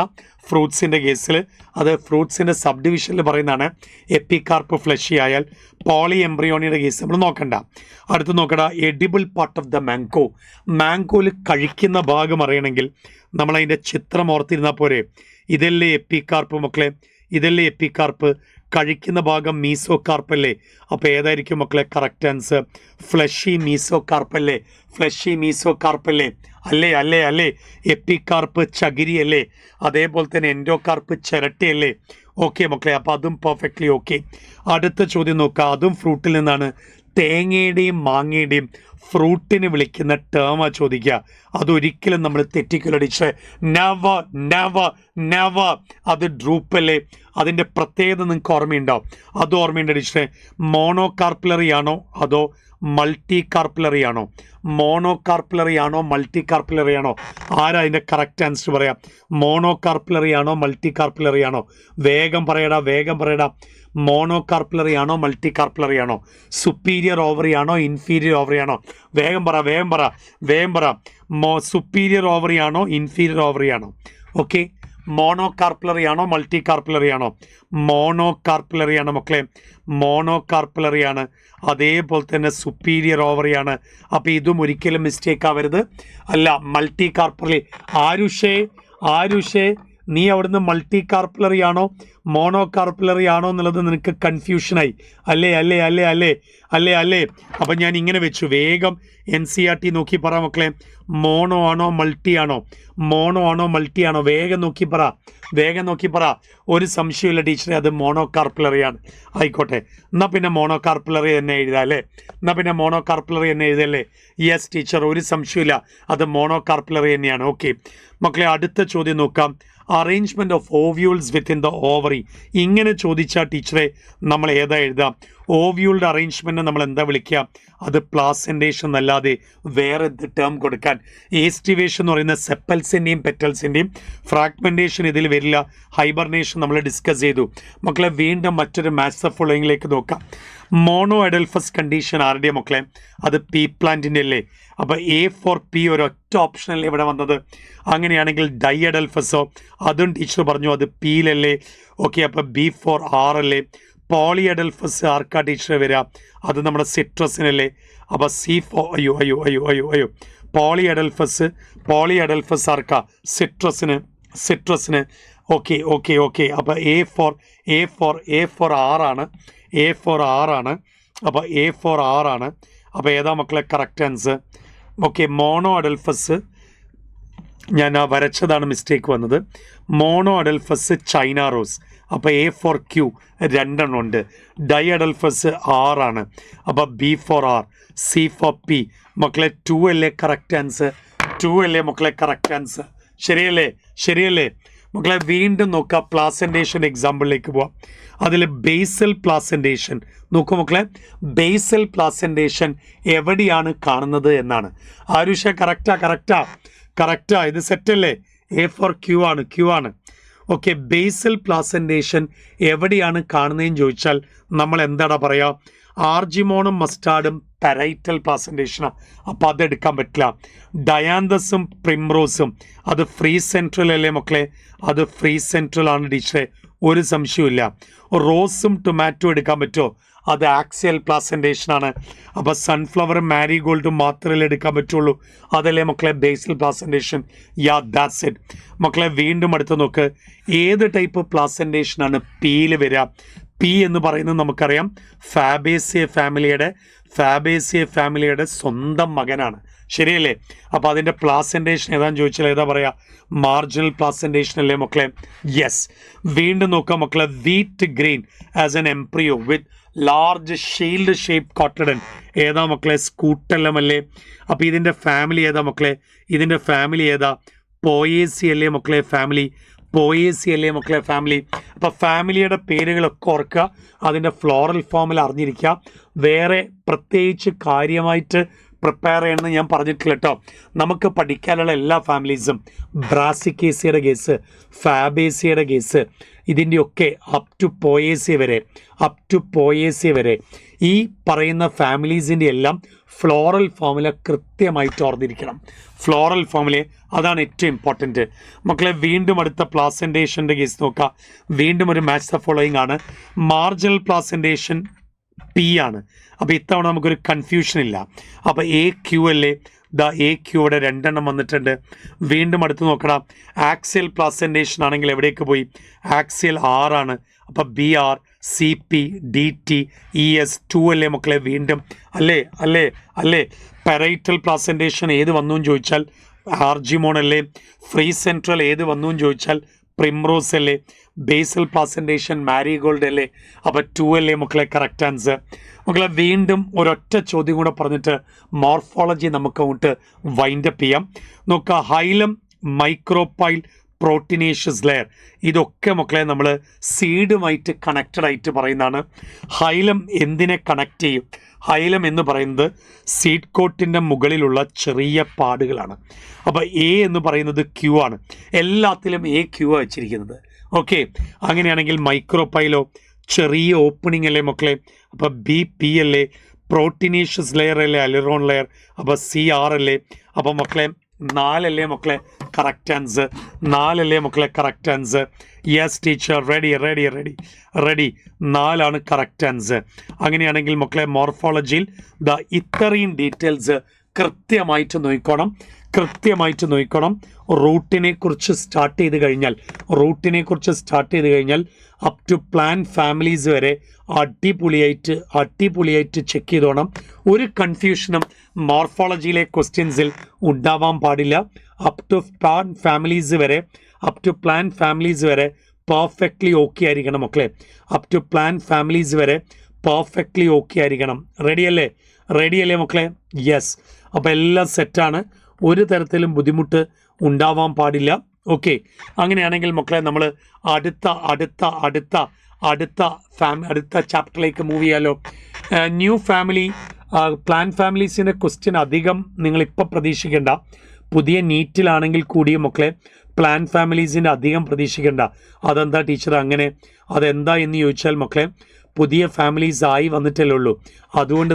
ഫ്രൂട്ട്സിൻ്റെ കേസിൽ. അത് ഫ്രൂട്ട്സിൻ്റെ സബ് ഡിവിഷനിൽ പറയുന്നതാണ്. എപ്പികാർപ്പ് ഫ്ലഷി ആയാൽ. പോളി എംബ്രിയോണിയുടെ കേസ് നമ്മൾ നോക്കണ്ട. അടുത്ത് നോക്കട, edible part of the mango. മാംഗോയിൽ കഴിക്കുന്ന ഭാഗം അറിയണമെങ്കിൽ നമ്മളതിൻ്റെ ചിത്രം ഓർത്തിരുന്നാൽ പോരെ. ഇതല്ലേ എപ്പികാർപ്പ് മക്കളെ? ഇതല്ലേ എപ്പികാർപ്പ്? കഴിക്കുന്ന ഭാഗം മീസോകാർപ്പല്ലേ? അപ്പോൾ ഏതായിരിക്കും മക്കളെ കറക്റ്റ് ആൻസർ? ഫ്ലഷി മീസോകാർപ്പല്ലേ? അല്ലേ? എപ്പികാർപ്പ് ചകിരി അല്ലേ? അതേപോലെ തന്നെ എൻഡോകാർപ്പ് ചിരട്ടയല്ലേ? ഓക്കെ മക്കളെ, അപ്പോൾ അതും പെർഫെക്റ്റ്ലി ഓക്കെ. അടുത്ത ചോദ്യം നോക്കുക, അതും ഫ്രൂട്ടിൽ നിന്നാണ്. തേങ്ങയുടെയും മാങ്ങയുടെയും ഫ്രൂട്ടിന് വിളിക്കുന്ന ടേമാ ചോദിക്കുക. അതൊരിക്കലും നമ്മൾ തെറ്റിക്കില്ല ടീച്ചറെ. നെവർ. അത് ഡ്രൂപ്പല്ലേ? അതിൻ്റെ പ്രത്യേകത നിങ്ങൾക്ക് ഓർമ്മയുണ്ടാവും. അത് ഓർമ്മയുണ്ട് ടീച്ചറെ. മോണോകാർപ്പിലറി ആണോ അതോ മൾട്ടി കാർപ്പിലറി ആണോ? മോണോകാർപ്പിലറി ആണോ മൾട്ടി കാർപ്പിലറി ആണോ? ആരാ അതിൻ്റെ കറക്റ്റ് ആൻസർ പറയാം? മോണോകാർപ്പിലറി ആണോ മൾട്ടി കാർപ്പിലറി ആണോ? വേഗം പറയടാ. മോണോകാർപ്പിലറി ആണോ മൾട്ടി കാർപ്പിലറി ആണോ? സുപ്പീരിയർ ഓവറി ആണോ ഇൻഫീരിയർ ഓവറി ആണോ? വേഗം പറ. സുപ്പീരിയർ ഓവറി ആണോ ഇൻഫീരിയർ ഓവറി ആണോ? ഓക്കെ, മോണോകാർപ്പിലറി ആണോ മൾട്ടി കാർപ്പിലറി ആണോ? മോണോകാർപ്പിലറി ആണ് മക്കളെ, മോണോകാർപ്പിലറി ആണ്. അതേപോലെ തന്നെ സുപ്പീരിയർ ഓവറി ആണ്. അപ്പോൾ ഇതും ഒരിക്കലും മിസ്റ്റേക്ക് ആവരുത്. അല്ല, മൾട്ടി കാർപ്പിലറി. ആരുഷേ നീ അവിടുന്ന് മൾട്ടി കാർപ്പിലറി ആണോ മോണോ കാർപ്പിലറി ആണോ എന്നുള്ളത് നിനക്ക് കൺഫ്യൂഷനായി അല്ലേ? അപ്പം ഞാൻ ഇങ്ങനെ വെച്ചു, വേഗം NCERT നോക്കി പറ മക്കളെ, മോണോ ആണോ മൾട്ടി ആണോ? വേഗം നോക്കി പറ. ഒരു സംശയമില്ല ടീച്ചറെ, അത് മോണോ കാർപ്പിലറി ആണ്. ആയിക്കോട്ടെ, എന്നാൽ പിന്നെ മോണോ കാർപ്പിലറി തന്നെ എഴുതാം അല്ലേ? യെസ് ടീച്ചർ, ഒരു സംശയമില്ല, അത് മോണോ കാർപ്പിലറി തന്നെയാണ്. ഓക്കെ മക്കളെ, അടുത്ത ചോദ്യം നോക്കാം. Arrangement of ovules within the ovary. ഇങ്ങനെ ചോദിച്ചാൽ ടീച്ചറെ നമ്മൾ ഏതാ എഴുതാം? ഓവ്യൂളുടെ അറേഞ്ച്മെൻറ്റ് നമ്മൾ എന്താ വിളിക്കുക? അത് പ്ലാസെൻറ്റേഷൻ എന്നല്ലാതെ വേറെ ടേം കൊടുക്കാൻ. ഏസ്റ്റിവേഷൻ എന്ന് പറയുന്ന സെപ്പൽസിൻ്റെയും പെറ്റൽസിൻ്റെയും, ഫ്രാഗ്മെൻറ്റേഷൻ ഇതിൽ വരില്ല. ഹൈബർനേഷൻ നമ്മൾ ഡിസ്കസ് ചെയ്തു. മക്കളെ വീണ്ടും മറ്റൊരു മാത്സ് ഓഫ് ഫോളോയിങ്ങിലേക്ക് നോക്കാം. മോണോ അഡൽഫസ് കണ്ടീഷൻ ആരുടെയും മക്കളെ? അത് പീ പ്ലാന്റിൻ്റെ അല്ലേ? അപ്പോൾ A for P ഒരൊറ്റ ഓപ്ഷനല്ലേ ഇവിടെ വന്നത്? അങ്ങനെയാണെങ്കിൽ ഡൈ അഡൽഫസോ? അതും ടീച്ചർ പറഞ്ഞു അത് Pയിലല്ലേ? ഓക്കെ, അപ്പോൾ B for R അല്ലേ? പോളി അഡൽഫസ് ആർക്കാ ടീച്ചർ വരിക? അത് നമ്മുടെ സിട്രസിനല്ലേ? അപ്പോൾ C for അയ്യോ പോളി അഡൽഫസ് ആർക്കാ? സിട്രസിന്. ഓക്കെ. അപ്പോൾ A for R ആണ്. അപ്പോൾ A for R ആണ്. അപ്പോൾ ഏതാ മക്കളെ correct answer? Okay, monadelphous ഞാൻ വരച്ചതാണ് മിസ്റ്റേക്ക് വന്നത്. Monadelphous China rose. അപ്പോൾ A for Q 2 ഉണ്ട്. ഡൈ അഡൽഫസ് R ആണ്. അപ്പോൾ B for R, C for P. മക്കളെ 2 അല്ലേ കറക്റ്റ് ആൻസർ? ശരിയല്ലേ മക്കളെ? വീണ്ടും നോക്കുക, പ്ലാസെൻറ്റേഷൻ എക്സാമ്പിളിലേക്ക് പോവാം. അതിൽ ബേസൽ പ്ലാസെൻറ്റേഷൻ നോക്കൂ മക്കളെ. ബേസൽ പ്ലാസെൻറ്റേഷൻ എവിടെയാണ് കാണുന്നത് എന്നാണ്. ആരുഷ കറക്റ്റാ ഇത് സെറ്റല്ലേ? A for Q ആണ്. ഓക്കെ, ബേസൽ പ്ലാസെൻറ്റേഷൻ എവിടെയാണ് കാണുന്നതെന്ന് ചോദിച്ചാൽ നമ്മൾ എന്താടാ പറയുക? ആർജിമോണും മസ്റ്റാർഡും പെരൈറ്റൽ പ്ലാസെൻറ്റേഷനാണ്. അപ്പോൾ അതെടുക്കാൻ പറ്റില്ല. ഡയാന്തസും പ്രിംറോസും അത് ഫ്രീ സെൻട്രൽ അല്ലേ മക്കളെ? അത് ഫ്രീ സെൻട്രൽ ആണ് ടീച്ചറെ, ഒരു സംശയമില്ല. റോസും ടൊമാറ്റോ എടുക്കാൻ പറ്റുമോ? അത് ആക്സിയൽ പ്ലാസെൻറ്റേഷൻ ആണ്. അപ്പോൾ സൺഫ്ലവറും മാരിഗോൾഡും മാത്രമേ എടുക്കാൻ പറ്റുള്ളൂ. അതല്ലേ മക്കളെ ബേസൽ പ്ലാസെൻറ്റേഷൻ? ദാറ്റ്സ് ഇറ്റ് മക്കളെ. വീണ്ടും അടുത്ത് നോക്ക്, ഏത് ടൈപ്പ് പ്ലാസെൻറ്റേഷനാണ് Pയിൽ വരിക? P എന്ന് പറയുന്നത് നമുക്കറിയാം ഫാബേസിയ ഫാമിലിയുടെ സ്വന്തം മകനാണ്. ശരിയല്ലേ? അപ്പോൾ അതിൻ്റെ പ്ലാസെൻറ്റേഷൻ ഏതാന്ന് ചോദിച്ചാൽ ഏതാ പറയുക? മാർജിനൽ പ്ലാസെൻറ്റേഷൻ അല്ലേ മക്കളെ? യെസ്. വീണ്ടും നോക്കാം മക്കളെ, wheat grain has an embryo with large shield shape cotyledon ഏതാ മക്കളെ? സ്കൂട്ടെല്ലാം അല്ലേ? അപ്പോൾ ഇതിൻ്റെ ഫാമിലി ഏതാ മക്കളെ? പോയേസി അല്ലേ മക്കളെ? ഫാമിലി. അപ്പോൾ ഫാമിലിയുടെ പേരുകളൊക്കെ ഓർക്കുക, അതിൻ്റെ ഫ്ലോറൽ ഫോമിൽ അറിഞ്ഞിരിക്കുക. വേറെ പ്രത്യേകിച്ച് കാര്യമായിട്ട് പ്രിപ്പയർ ചെയ്യണമെന്ന് ഞാൻ പറഞ്ഞിട്ടില്ല കേട്ടോ. നമുക്ക് പഠിക്കാനുള്ള എല്ലാ ഫാമിലീസും, ബ്രാസിക്കേസിയുടെ കേസ്, ഫാബേസിയുടെ കേസ്, ഇതിൻ്റെയൊക്കെ അപ് ടു പോയേസി വരെ ഈ പറയുന്ന ഫാമിലീസിൻ്റെ എല്ലാം ഫ്ലോറൽ ഫോമുല കൃത്യമായിട്ട് ഓർന്നിരിക്കണം. ഫ്ലോറൽ ഫോമുല അതാണ് ഏറ്റവും ഇമ്പോർട്ടൻറ്റ് മക്കളെ. വീണ്ടും അടുത്ത പ്ലാസെൻറ്റേഷൻ്റെ കേസ് നോക്കാം. വീണ്ടും ഒരു മാച്ച് ദ ഫോളോയിങ് ആണ്. മാർജിനൽ പ്ലാസെൻറ്റേഷൻ P ആണ്. അപ്പോൾ ഇത്തവണ നമുക്കൊരു കൺഫ്യൂഷൻ ഇല്ല. അപ്പോൾ AQ അല്ലേ? AQ ഇവിടെ 2 വന്നിട്ടുണ്ട്. വീണ്ടും അടുത്ത് നോക്കണം, ആക്സിയൽ പ്ലാസെൻറ്റേഷൻ ആണെങ്കിൽ എവിടേക്ക് പോയി? ആക്സിയൽ R ആണ്. അപ്പോൾ BR, CP, DT, ES 2 അല്ലേ മക്കളെ? വീണ്ടും അല്ലേ? പെരൈറ്റൽ പ്ലാസെൻറ്റേഷൻ ഏത് വന്നു എന്ന് ചോദിച്ചാൽ ആർജിമോൺ അല്ലേ? ഫ്രീ സെൻട്രൽ ഏത് വന്നു എന്ന് ചോദിച്ചാൽ പ്രിംറോസ് അല്ലേ? ബേസൽ പ്ലാസെൻറ്റേഷൻ മാരിഗോൾഡ് അല്ലേ? അപ്പോൾ 2 അല്ലേ മക്കളെ കറക്റ്റ് ആൻസർ? മക്കളെ വീണ്ടും ഒരൊറ്റ ചോദ്യം കൂടെ പറഞ്ഞിട്ട് മോർഫോളജി നമുക്ക് അങ്ങോട്ട് വൈൻഡപ്പ് ചെയ്യാം. നോക്കുക, ഹൈലം, മൈക്രോപൈൽ, പ്രോട്ടീനേഷ്യസ് ലെയർ, ഇതൊക്കെ മക്കളെ നമ്മൾ സീഡുമായിട്ട് കണക്റ്റഡ് ആയിട്ട് പറയുന്നതാണ്. ഹൈലം എന്തിനെ കണക്ട് ചെയ്യും? ഹൈലം എന്ന് പറയുന്നത് സീഡ് കോട്ടിൻ്റെ മുകളിലുള്ള ചെറിയ പാടുകളാണ്. അപ്പോൾ A എന്ന് പറയുന്നത് Q ആണ്. എല്ലാത്തിലും AQ വെച്ചിരിക്കുന്നത്. ഓക്കെ, അങ്ങനെയാണെങ്കിൽ മൈക്രോപൈലോ? ചെറിയ ഓപ്പണിംഗ് അല്ലേ മക്കളെ? അപ്പോൾ BP അല്ലേ? പ്രോട്ടീനേഷ്യസ് ലെയർ അല്ലേ? അലിറോൺ ലെയർ. അപ്പോൾ CR അല്ലേ? അപ്പോൾ മക്കളെ നാലല്ലേ മക്കളെ കറക്റ്റ് ആൻസർ? നാലല്ലേ മക്കളെ correct answer? Yes teacher, ready ready ready ready. 4 correct answer. അങ്ങനെയാണെങ്കിൽ മക്കളെ മോർഫോളജിയിൽ ഇത്രയും ഡീറ്റെയിൽസ് കൃത്യമായിട്ട് നോക്കണം. റൂട്ടിനെ കുറിച്ച് സ്റ്റാർട്ട് ചെയ്ത് കഴിഞ്ഞാൽ അപ് ടു പ്ലാന്റ് ഫാമിലീസ് വരെ അടിപൊളിയായിട്ട് ചെക്ക് ചെയ്തോണം. ഒരു കൺഫ്യൂഷനും മോർഫോളജിയിലെ ക്വസ്റ്റ്യൻസിൽ ഉണ്ടാവാൻ പാടില്ല. അപ് ടു പ്ലാന്റ് ഫാമിലീസ് വരെ പെർഫെക്റ്റ്ലി ഓക്കെ ആയിരിക്കണം മക്കളെ. അപ് ടു പ്ലാന്റ് ഫാമിലീസ് വരെ പെർഫെക്റ്റ്ലി ഓക്കെ ആയിരിക്കണം. റെഡിയല്ലേ മക്കളെ? യെസ്. അപ്പോൾ എല്ലാം സെറ്റാണ്. ഒരു തരത്തിലും ബുദ്ധിമുട്ട് ഉണ്ടാവാൻ പാടില്ല. ഓക്കെ, അങ്ങനെയാണെങ്കിൽ മക്കളെ നമ്മൾ അടുത്ത ചാപ്റ്ററിലേക്ക് മൂവ് ചെയ്യാലോ. ന്യൂ ഫാമിലി പ്ലാന്റ് ഫാമിലീസിൻ്റെ ക്വസ്റ്റ്യൻ അധികം നിങ്ങളിപ്പോൾ പ്രതീക്ഷിക്കേണ്ട. പുതിയ നീറ്റിലാണെങ്കിൽ കൂടിയും മക്കളെ പ്ലാന്റ് ഫാമിലീസിൻ്റെ അധികം പ്രതീക്ഷിക്കേണ്ട. അതെന്താ ടീച്ചർ അങ്ങനെ? അതെന്താ എന്ന് ചോദിച്ചാൽ മക്കളെ പുതിയ ഫാമിലീസ് ആയി വന്നിട്ടല്ലേ ഉള്ളൂ. അതുകൊണ്ട്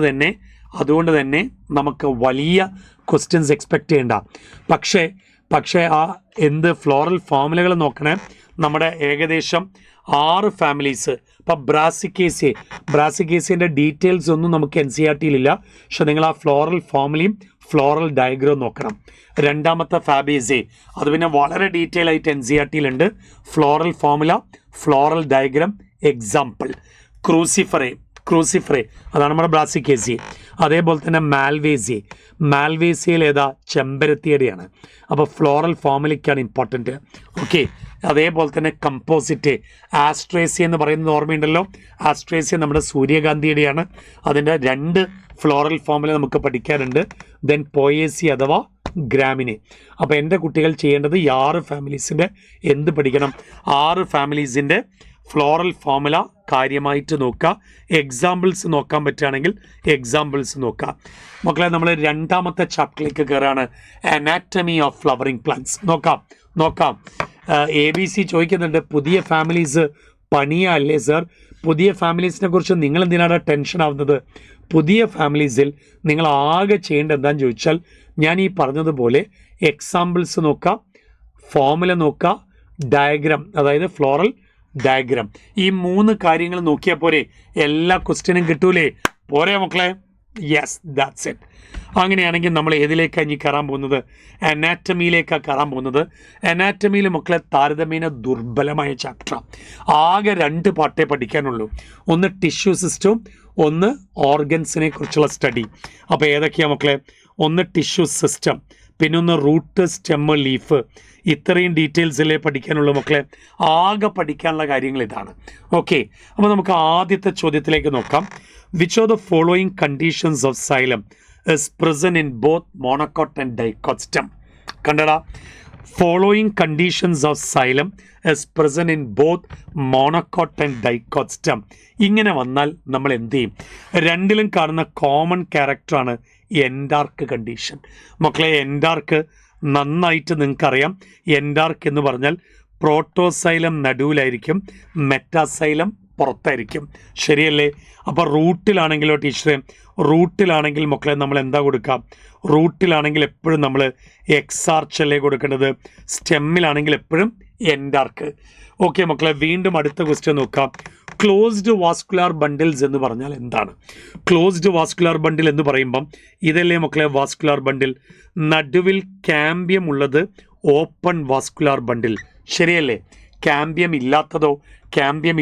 തന്നെ നമുക്ക് വലിയ ക്വസ്റ്റ്യൻസ് എക്സ്പെക്റ്റ് ചെയ്യണ്ട. പക്ഷേ ആ ഫ്ലോറൽ ഫോമുലകൾ നോക്കണേ. നമ്മുടെ ഏകദേശം 6 ഫാമിലീസ്. ഇപ്പം ബ്രാസിക്കേസിൻ്റെ ഡീറ്റെയിൽസ് ഒന്നും നമുക്ക് NCERT-യിലില്ല. പക്ഷെ നിങ്ങൾ ആ ഫ്ലോറൽ ഫോമുലയും ഫ്ലോറൽ ഡയഗ്രം നോക്കണം. രണ്ടാമത്തെ ഫാബേസെ, അത് പിന്നെ വളരെ ഡീറ്റെയിൽ ആയിട്ട് NCERT-യിലുണ്ട്. Floral formula, floral diagram, example. Cruciferae അതാണ് നമ്മുടെ ബ്രാസിക്കേസി. അതേപോലെ തന്നെ മാൽവേസിയയിൽ ഏതാ? ചെമ്പരത്തിയുടെയാണ്. അപ്പോൾ ഫ്ലോറൽ ഫോമുലയ്ക്കാണ് ഇമ്പോർട്ടൻറ്റ്. ഓക്കെ, അതേപോലെ തന്നെ കമ്പോസിറ്റ് ആസ്ട്രേസിയ എന്ന് പറയുന്നത് ഓർമ്മയുണ്ടല്ലോ. ആസ്ട്രേസിയ നമ്മുടെ സൂര്യകാന്തിയുടെയാണ്. അതിൻ്റെ 2 ഫ്ലോറൽ ഫോമുല നമുക്ക് പഠിക്കാറുണ്ട്. ദെൻ പോയേസി അഥവാ ഗ്രാമിനെ. അപ്പോൾ എൻ്റെ കുട്ടികൾ ചെയ്യേണ്ടത് 6 ഫാമിലീസിൻ്റെ എന്ത് പഠിക്കണം? 6 ഫാമിലീസിൻ്റെ ഫ്ലോറൽ ഫോമുല കാര്യമായിട്ട് നോക്കുക. എക്സാമ്പിൾസ് നോക്കാൻ പറ്റുകയാണെങ്കിൽ എക്സാമ്പിൾസ് നോക്കുക. മക്കളെ നമ്മൾ രണ്ടാമത്തെ ചാപ്റ്ററിലേക്ക് കയറാണ്. Anatomy of flowering plants. നോക്കാം. ABC ചോദിക്കുന്നുണ്ട്, പുതിയ ഫാമിലീസ് പണിയല്ലേ സർ? പുതിയ ഫാമിലീസിനെ കുറിച്ച് നിങ്ങൾ എന്തിനാണ് ടെൻഷൻ ആവുന്നത്? പുതിയ ഫാമിലീസിൽ നിങ്ങൾ ആകെ ചെയ്യേണ്ടത് എന്താണെന്ന് ചോദിച്ചാൽ ഞാൻ ഈ പറഞ്ഞതുപോലെ എക്സാമ്പിൾസ് നോക്കുക, ഫോമുല നോക്കുക, ഡയഗ്രാം അതായത് ഫ്ലോറൽ ഡയഗ്രാം. ഈ 3 കാര്യങ്ങൾ നോക്കിയാൽ പോരെ എല്ലാ ക്വസ്റ്റ്യനും കിട്ടൂലേ? പോരെ മക്കളെ? Yes, that's it. അങ്ങനെയാണെങ്കിൽ നമ്മൾ ഏതിലേക്കാണ് ഇനി കയറാൻ പോകുന്നത്? അനാറ്റമിയിലേക്കാണ് കയറാൻ പോകുന്നത്. അനാറ്റമിയിൽ മക്കളെ താരതമ്യേന ദുർബലമായ ചാപ്റ്ററാണ്. ആകെ 2 പാർട്ടേ പഠിക്കാനുള്ളൂ. ഒന്ന് ടിഷ്യൂ സിസ്റ്റവും ഒന്ന് ഓർഗൻസിനെ കുറിച്ചുള്ള സ്റ്റഡി. അപ്പോൾ ഏതൊക്കെയാണ് മക്കളെ? ഒന്ന് ടിഷ്യൂ സിസ്റ്റം, പിന്നെ ഒന്ന് റൂട്ട്, സ്റ്റെമ്മ്, ലീഫ്. ഇത്രയും ഡീറ്റെയിൽസിലേ പഠിക്കാനുള്ളൂ മക്കളെ. ആകെ പഠിക്കാനുള്ള കാര്യങ്ങൾ ഇതാണ്. ഓക്കെ, അപ്പോൾ നമുക്ക് ആദ്യത്തെ ചോദ്യത്തിലേക്ക് നോക്കാം. Which of the following conditions of xylem is present in both monocot and dicot stem? കണ്ടടാ, following conditions of xylem is present in both monocot and dicot stem. ഇങ്ങനെ വന്നാൽ നമ്മൾ എന്ത് ചെയ്യും? രണ്ടിലും കാണുന്ന കോമൺ ക്യാരക്ടറാണ് എൻഡാർക്ക് കണ്ടീഷൻ. മക്കളെ എൻഡാർക്ക് നന്നായിട്ട് നിങ്ങൾക്കറിയാം. എൻഡാർക്ക് എന്ന് പറഞ്ഞാൽ പ്രോട്ടോസൈലം നടുവിലായിരിക്കും, മെറ്റാസൈലം പുറത്തായിരിക്കും. ശരിയല്ലേ? അപ്പോൾ റൂട്ടിലാണെങ്കിലോ ടീച്ചറെ, റൂട്ടിലാണെങ്കിൽ മക്കളെ നമ്മൾ എന്താ കൊടുക്കാം? റൂട്ടിലാണെങ്കിൽ എപ്പോഴും നമ്മൾ എക്സാർച്ചല്ലേ കൊടുക്കേണ്ടത്. സ്റ്റെമ്മിലാണെങ്കിൽ എപ്പോഴും എൻഡാർക്ക്. ഓക്കെ മക്കളെ, വീണ്ടും അടുത്ത ക്വസ്റ്റ്യൻ നോക്കാം. ക്ലോസ്ഡ് വാസ്കുലാർ ബണ്ടിൽസ് എന്ന് പറഞ്ഞാൽ എന്താണ്? ക്ലോസ്ഡ് വാസ്കുലാർ ബണ്ടിൽ എന്ന് പറയുമ്പം ഇതല്ലേ മക്കളെ വാസ്കുലാർ ബണ്ടിൽ? നടുവിൽ കാമ്പിയം ഉള്ളത് ഓപ്പൺ വാസ്കുലാർ ബണ്ടിൽ. ശരിയല്ലേ? കാമ്പിയം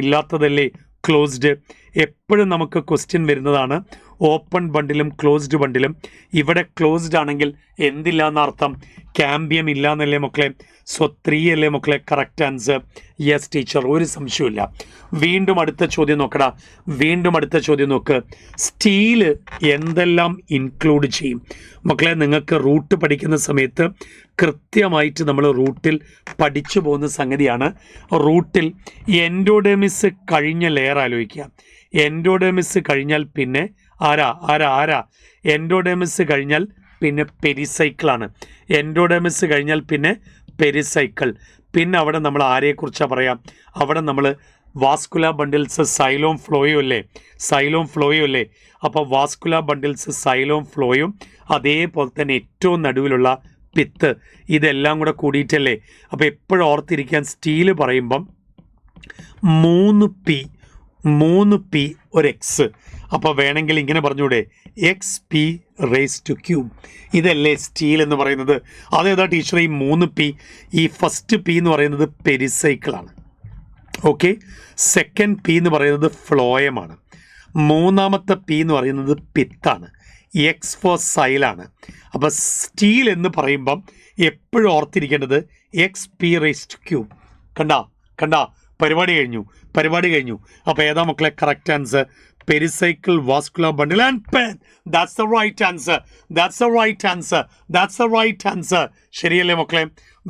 ഇല്ലാത്തതല്ലേ ക്ലോസ്ഡ്? എപ്പോഴും നമുക്ക് ക്വസ്റ്റ്യൻ വരുന്നതാണ് ഓപ്പൺ ബണ്ടിലും ക്ലോസ്ഡ് ബണ്ടിലും. ഇവിടെ ക്ലോസ്ഡ് ആണെങ്കിൽ എന്തില്ല എന്നർത്ഥം? കാമ്പിയം ഇല്ല എന്നല്ലേ മക്കളെ? സോ 3 അല്ലേ മക്കളെ കറക്റ്റ് ആൻസർ? യെസ് ടീച്ചർ, ഒരു സംശയമില്ല. വീണ്ടും അടുത്ത ചോദ്യം നോക്ക്. സ്റ്റീല് എന്തെല്ലാം ഇൻക്ലൂഡ് ചെയ്യും? മക്കളെ നിങ്ങൾക്ക് റൂട്ട് പഠിക്കുന്ന സമയത്ത് കൃത്യമായിട്ട് നമ്മൾ റൂട്ടിൽ പഠിച്ചു പോകുന്ന സംഗതിയാണ്. റൂട്ടിൽ എൻഡോഡെർമിസ് കഴിഞ്ഞ ലെയർ ആലോചിക്കുക. എൻഡോഡെർമിസ് കഴിഞ്ഞാൽ പിന്നെ ആരാ? എൻഡോഡെർമിസ് കഴിഞ്ഞാൽ പിന്നെ പെരിസൈക്കിളാണ്. എൻഡോഡെർമിസ് കഴിഞ്ഞാൽ പിന്നെ പെരിസൈക്കിൾ. പിന്നെ അവിടെ നമ്മൾ ആരെക്കുറിച്ചാണ് പറയാം? അവിടെ നമ്മൾ വാസ്കുലാർ ബണ്ടിൽസ് സൈലോം ഫ്ലോയും അല്ലേ? അപ്പോൾ വാസ്കുലാർ ബണ്ടിൽസ് സൈലോം ഫ്ലോയും അതേപോലെ തന്നെ ഏറ്റവും നടുവിലുള്ള പിത്ത്, ഇതെല്ലാം കൂടെ കൂടിയിട്ടല്ലേ. അപ്പോൾ എപ്പോഴും ഓർത്തിരിക്കാൻ സ്റ്റീല് പറയുമ്പം 3p ഒരു എക്സ്. അപ്പോൾ വേണമെങ്കിൽ ഇങ്ങനെ പറഞ്ഞൂടെ, XP റേസ് ടു ക്യൂബ്. ഇതല്ലേ സ്റ്റീൽ എന്ന് പറയുന്നത്. അതേതാ ടീച്ചർ ഈ 3p? ഈ ഫസ്റ്റ് പി എന്ന് പറയുന്നത് പെരിസൈക്കിളാണ്. ഓക്കെ, സെക്കൻഡ് പി എന്ന് പറയുന്നത് ഫ്ലോയമാണ്. മൂന്നാമത്തെ പി എന്ന് പറയുന്നത് പിത്താണ്. X four സൈലാണ്. അപ്പോൾ സ്റ്റീൽ എന്ന് പറയുമ്പം എപ്പോഴും ഓർത്തിരിക്കേണ്ടത് XP റേസ് ടു ക്യൂബ്. കണ്ടാ പരിപാടി കഴിഞ്ഞു. അപ്പോൾ ഏതാ മക്കളെ correct answer? Pericycle vascular bundle and pen. That's the right answer. ശരിയല്ലേ മക്കളെ?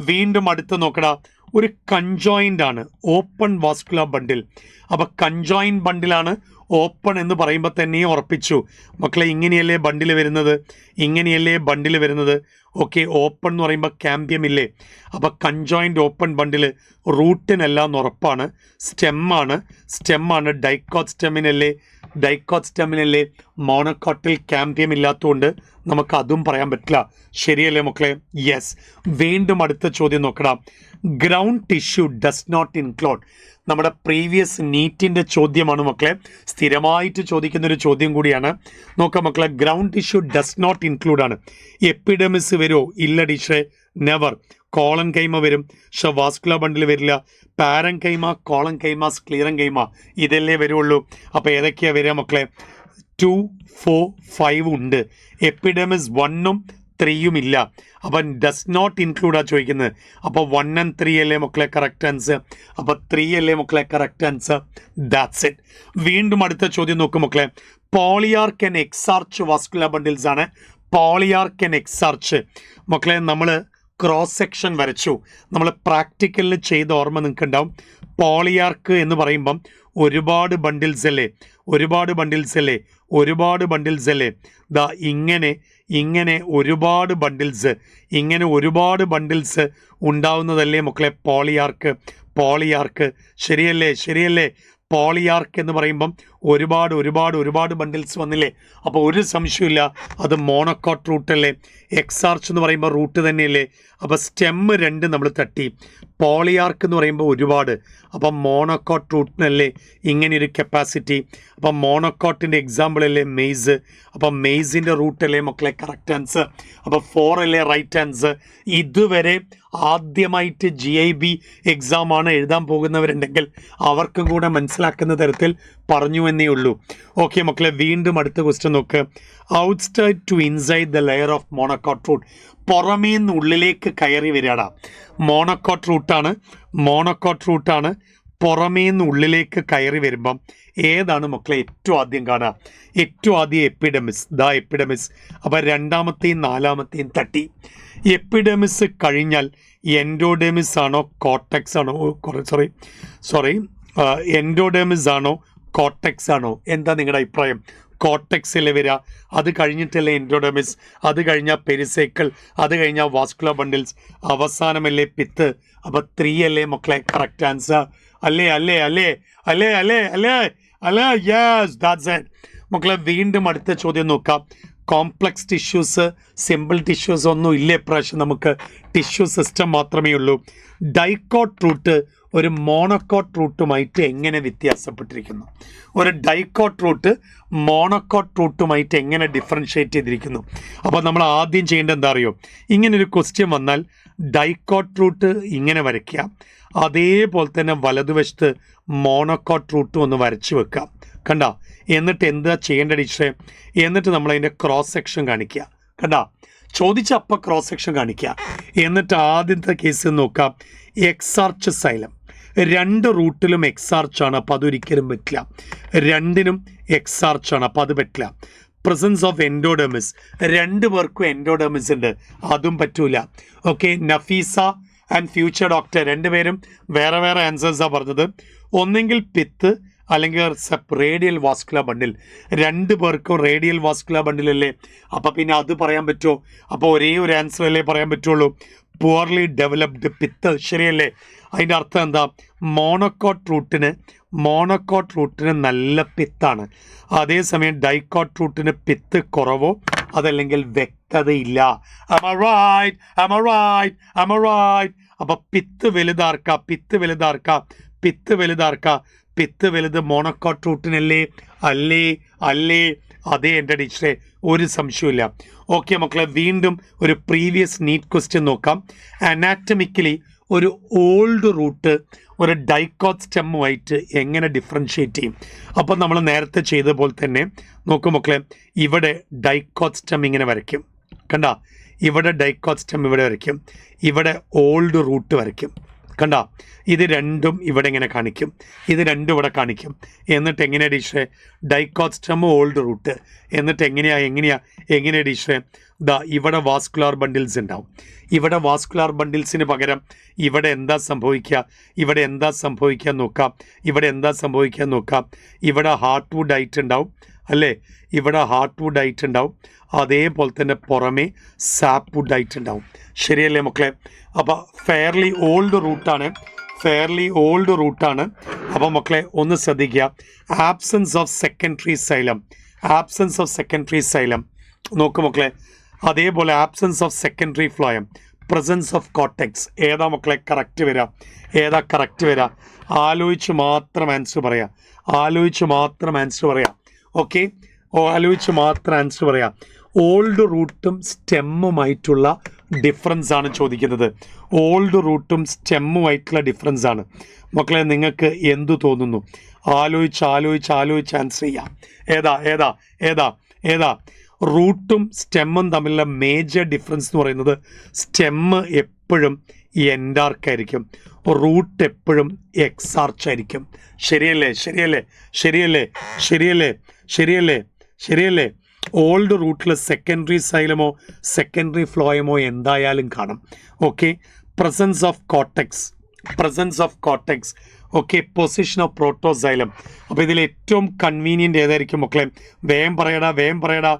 വീണ്ടും അടുത്ത് നോക്കടാ, ഒരു കൺജോയിൻ്റ് ആണ് ഓപ്പൺ വാസ്കുലർ ബണ്ടിൽ. അപ്പോൾ കൺജോയിൻറ്റ് ബണ്ടിലാണ്. ഓപ്പൺ എന്ന് പറയുമ്പോൾ തന്നെ ഉറപ്പിച്ചു മക്കളെ, ഇങ്ങനെയല്ലേ ബണ്ടിൽ വരുന്നത്. ഓക്കെ, ഓപ്പൺ എന്ന് പറയുമ്പോൾ ക്യാമ്പിയം ഇല്ലേ. അപ്പോൾ കൺജോയിൻ്റ് ഓപ്പൺ ബണ്ടിൽ റൂട്ടിനല്ല എന്ന് ഉറപ്പാണ്. സ്റ്റെമ്മാണ് ഡൈക്കോട്ട് സ്റ്റെമിനല്ലേ മോണോക്കോട്ടിൽ ക്യാമ്പിയം ഇല്ലാത്തതുകൊണ്ട് നമുക്ക് അതും പറയാൻ പറ്റില്ല. ശരിയല്ലേ മക്കളെ? യെസ്. വീണ്ടും അടുത്ത ചോദ്യം നോക്കണം. Ground tissue does not include. നമ്മുടെ പ്രീവിയസ് നീറ്റിൻ്റെ ചോദ്യമാണ് മക്കളെ, സ്ഥിരമായിട്ട് ചോദിക്കുന്നൊരു ചോദ്യം കൂടിയാണ്. നോക്കാം മക്കളെ, ground tissue does not include ആണ്. എപ്പിഡെമിസ് വരുമോ? ഇല്ല ടീച്ചറെ, നെവർ. കോളൻ കൈമ വരും, പക്ഷെ വാസ്കുലർ ബണ്ടിൽ വരില്ല. പാരൻ കൈമ, കോളൻ കൈമ, സ്ക്ലീറൻ കൈമ, ഇതല്ലേ വരുള്ളൂ. അപ്പോൾ ഏതൊക്കെയാണ് വരിക മക്കളെ? 2, 4, 5 ഉണ്ട്. എപ്പിഡെമിസ് 1ഉം 3യും ഇല്ല. അപ്പം ഡസ് നോട്ട് ഇൻക്ലൂഡാണ് ചോദിക്കുന്നത്. അപ്പോൾ 1 and 3 അല്ലേ മക്കളെ കറക്റ്റ് ആൻസർ. അപ്പോൾ 3 അല്ലേ മക്കളെ കറക്റ്റ് ആൻസർ. That's it. വീണ്ടും അടുത്ത ചോദ്യം നോക്കും മക്കളെ. പോളിയാർക്ക് ആൻഡ് എക്സാർച്ച് വാസ്കുലർ ബണ്ടിൽസ് ആണ്. പോളിയാർക്ക് ആൻഡ് എക്സാർച്ച് മക്കളെ, നമ്മൾ ക്രോസ് സെക്ഷൻ വരച്ചു. നമ്മൾ പ്രാക്ടിക്കലിൽ ചെയ്ത ഓർമ്മ നിങ്ങൾക്ക് ഉണ്ടാവും. പോളിയാർക്ക് എന്ന് പറയുമ്പം ഒരുപാട് ബണ്ടിൽസ് അല്ലേ. ദാ ഇങ്ങനെ ഒരുപാട് ബണ്ടിൽസ് ഉണ്ടാവുന്നതല്ലേ മക്കളെ പോളിയാർക്ക്. ശരിയല്ലേ? പോളിയാർക്ക് എന്ന് പറയുമ്പം ഒരുപാട് ബണ്ടിൽസ് വന്നില്ലേ. അപ്പോൾ ഒരു സംശയമില്ല, അത് മോണോക്കോട്ട് റൂട്ടല്ലേ. എക്സാർച്ച് എന്ന് പറയുമ്പോൾ റൂട്ട് തന്നെയല്ലേ. അപ്പോൾ സ്റ്റെമ്മ് 2 നമ്മൾ തട്ടി. പോളിയാർക്ക് എന്ന് പറയുമ്പോൾ ഒരുപാട്. അപ്പം മോണോക്കോട്ട് റൂട്ടിനല്ലേ ഇങ്ങനെയൊരു കപ്പാസിറ്റി. അപ്പം മോണോക്കോട്ടിൻ്റെ എക്സാമ്പിൾ അല്ലേ മെയ്സ്. അപ്പം മെയ്സിൻ്റെ റൂട്ടല്ലേ മക്കളെ കറക്റ്റ് ആൻസർ. അപ്പോൾ 4 അല്ലേ റൈറ്റ് ആൻസർ. ഇതുവരെ ആദ്യമായിട്ട് GIB എക്സാമാണ് എഴുതാൻ പോകുന്നവരുണ്ടെങ്കിൽ അവർക്കും കൂടെ മനസ്സിലാക്കുന്ന തരത്തിൽ പറഞ്ഞു എന്നേ ഉള്ളൂ. ഓക്കെ മക്കളെ, വീണ്ടും അടുത്ത ക്വസ്റ്റ്യൻ നോക്ക്. Outside to inside the layer of monocot root. പുറമേ നിന്ന് ഉള്ളിലേക്ക് കയറി വരികടാ. മോണോക്കോട്ട് റൂട്ടാണ്. പുറമേ നിന്ന് ഉള്ളിലേക്ക് കയറി വരുമ്പം ഏതാണ് മക്കളെ ഏറ്റവും ആദ്യം കാണുക? ഏറ്റവും ആദ്യം എപ്പിഡെമിസ്. അപ്പോൾ രണ്ടാമത്തെയും നാലാമത്തെയും തട്ടി. എപ്പിഡെമിസ് കഴിഞ്ഞാൽ എൻഡോഡെമിസ് ആണോ കോർട്ടെക്സ് ആണോ? എൻഡോഡെമിസ് ആണോ കോർട്ടെക്സ് ആണോ? എന്താ നിങ്ങളുടെ അഭിപ്രായം? കോർട്ടെക്സിലെ വരിക, അത് കഴിഞ്ഞിട്ടല്ലേ എൻഡോഡെമിസ്, അത് കഴിഞ്ഞാൽ പെരിസൈക്കിൾ, അത് കഴിഞ്ഞാൽ വാസ്കുലർ ബണ്ടിൽസ്, അവസാനമല്ലേ പിത്ത്. അപ്പോൾ 3 അല്ലേ മക്കളെ കറക്റ്റ് ആൻസർ. അല്ലേ? യെസ്, ദാറ്റ്സ് ഇറ്റ് മക്കളെ. വീണ്ടും അടുത്ത ചോദ്യം നോക്കാം. കോംപ്ലക്സ് ടിഷ്യൂസ്, സിമ്പിൾ ടിഷ്യൂസ് ഒന്നും ഇല്ല ഇപ്രാവശ്യം. നമുക്ക് ടിഷ്യൂ സിസ്റ്റം മാത്രമേ ഉള്ളൂ. ഡൈക്കോട്ട് റൂട്ട് ഒരു മോണോക്കോട്ട് റൂട്ടുമായിട്ട് എങ്ങനെ വ്യത്യാസപ്പെട്ടിരിക്കുന്നു? ഒരു ഡൈക്കോട്ട് റൂട്ട് മോണോക്കോട്ട് റൂട്ടുമായിട്ട് എങ്ങനെ ഡിഫറൻഷ്യേറ്റ് ചെയ്തിരിക്കുന്നു? അപ്പോൾ നമ്മൾ ആദ്യം ചെയ്യേണ്ടത് എന്താ അറിയോ? ഇങ്ങനൊരു ക്വസ്റ്റ്യൻ വന്നാൽ ഡൈക്കോട്ട് റൂട്ട് ഇങ്ങനെ വരയ്ക്കുക, അതേപോലെ തന്നെ വലതുവശത്ത് മോണോക്കോട്ട് റൂട്ടും ഒന്ന് വരച്ച് വെക്കുക. കണ്ട? എന്നിട്ട് എന്താ ചെയ്യേണ്ട ടീച്ചറെ? എന്നിട്ട് നമ്മളതിൻ്റെ ക്രോസ് സെക്ഷൻ കാണിക്കുക. കണ്ട? ചോദിച്ച അപ്പം ക്രോസ് സെക്ഷൻ കാണിക്കുക. എന്നിട്ട് ആദ്യത്തെ കേസ് നോക്കാം. എക്സാർച്ച് സൈലം 2 റൂട്ടിലും എക്സാർച്ചാണ്. അപ്പോൾ അതൊരിക്കലും പറ്റില്ല. 2നും എക്സാർച്ചാണ്. അപ്പോൾ അത് പറ്റില്ല. പ്രസൻസ് ഓഫ് എൻഡോഡെമിസ്, 2 പേർക്കും എൻഡോഡെമിസ് ഉണ്ട്, അതും പറ്റൂല. Okay, Nafeesa and future doctor 2 പേരും വേറെ ആൻസേഴ്സാണ് പറഞ്ഞത്. ഒന്നെങ്കിൽ പിത്ത് അല്ലെങ്കിൽ റേഡിയൽ വാസ്കുലർ ബണ്ടിൽ. 2 പേർക്കും റേഡിയൽ വാസ്കുലർ ബണ്ടിലല്ലേ. അപ്പോൾ പിന്നെ അത് പറയാൻ പറ്റുമോ? അപ്പോൾ ഒരേ ഒരു ആൻസർ അല്ലേ പറയാൻ പറ്റുള്ളൂ. Poorly developed pith. ശരിയല്ലേ? അതിൻ്റെ അർത്ഥം എന്താ? മോണോക്കോട്ട് റൂട്ടിന് നല്ല പിത്താണ്. അതേസമയം ഡൈക്കോട്ട് റൂട്ടിന് പിത്ത് കുറവോ അതല്ലെങ്കിൽ വ്യക്തതയില്ല. Am I right? Am I right? Am I right? അപ്പൊ പിത്ത് വലുതാർക്ക, പിത്ത് വലുതാർക്ക, പിത്ത് വലുതാർക്ക, പിത്ത് വലുത് മോണോക്കോട്ട് റൂട്ടിനല്ലേ? അല്ലേ, അല്ലേ? അതേ എൻ്റെ ടീച്ചറെ, ഒരു സംശയമില്ല. ഓക്കെ മക്കളെ, വീണ്ടും ഒരു പ്രീവിയസ് നീറ്റ് ക്വസ്റ്റ്യൻ നോക്കാം. അനാറ്റമിക്കലി ഒരു ഓൾഡ് റൂട്ട് ഒരു ഡൈക്കോട്ട് സ്റ്റെമ്മുമായിട്ട് എങ്ങനെ ഡിഫറൻഷ്യേറ്റ് ചെയ്യും? അപ്പം നമ്മൾ നേരത്തെ ചെയ്ത പോലെ തന്നെ നോക്കും മക്കളെ, ഇവിടെ ഡൈക്കോട്ട് സ്റ്റെം ഇങ്ങനെ വരയ്ക്കും, കണ്ട? ഇവിടെ ഡൈക്കോട്ട് സ്റ്റെം ഇവിടെ വരയ്ക്കും, ഇവിടെ ഓൾഡ് റൂട്ട് വരയ്ക്കും, കണ്ട? ഇത് രണ്ടും ഇവിടെ ഇങ്ങനെ കാണിക്കും, ഇത് രണ്ടും ഇവിടെ കാണിക്കും. എന്നിട്ട് എങ്ങനെയാണ് ടീച്ചറെ? Dicot stem old root. എന്നിട്ട് എങ്ങനെയാ ടീച്ചറെ? ഇവിടെ വാസ്കുലാർ ബണ്ടിൽസ് ഉണ്ടാവും. ഇവിടെ വാസ്കുലാർ ബണ്ടിൽസിന് പകരം ഇവിടെ എന്താ സംഭവിക്കുക നോക്കാം. ഇവിടെ ഹാർട്ട് വുഡ് ആയിട്ട് ഉണ്ടാവും അല്ലേ? ഇവിടെ ഹാർട്ട് വുഡ് ആയിട്ട് ഉണ്ടാവും. അതേപോലെ തന്നെ പുറമേ സാപ്പ് വുഡ് ആയിട്ട് ഉണ്ടാവും. ശരിയല്ലേ മക്കളെ? അപ്പോൾ ഫെയർലി ഓൾഡ് റൂട്ടാണ്. അപ്പോൾ മക്കളെ ഒന്ന് ശ്രദ്ധിക്കുക. ആബ്സെൻസ് ഓഫ് സെക്കൻഡറി സൈലം നോക്ക് മക്കളെ. അതേപോലെ absence of secondary phloem, presence of cortex. ഏതാ മക്കളെ കറക്റ്റ് വരിക? ആലോചിച്ച് മാത്രം ആൻസർ പറയാം. ഓക്കെ, ആലോചിച്ച് മാത്രം ആൻസർ പറയാം. ഓൾഡ് റൂട്ടും സ്റ്റെമ്മുമായിട്ടുള്ള ഡിഫറൻസ് ആണ് ചോദിക്കുന്നത്. ഡിഫറൻസ് ആണ് മക്കളെ. നിങ്ങൾക്ക് എന്തു തോന്നുന്നു? ആലോചിച്ച് ആൻസർ ചെയ്യാം. ഏതാ റൂട്ടും സ്റ്റെമ്മും തമ്മിലുള്ള മേജർ ഡിഫറൻസ് എന്ന് പറയുന്നത്, സ്റ്റെമ്മ് എപ്പോഴും എൻഡാർക്കായിരിക്കും, റൂട്ട് എപ്പോഴും എക്സാർച്ചായിരിക്കും. ശരിയല്ലേ? ഓൾഡ് റൂട്ടിൽ സെക്കൻഡറി സൈലമോ സെക്കൻഡറി ഫ്ലോയമോ എന്തായാലും കാണും. Okay, presence of cortex. Okay, position of protoxylem. അപ്പോൾ ഇതിൽ ഏറ്റവും കൺവീനിയൻ്റ് ഏതായിരിക്കും മക്കളെ? വേഗം പറയടാ.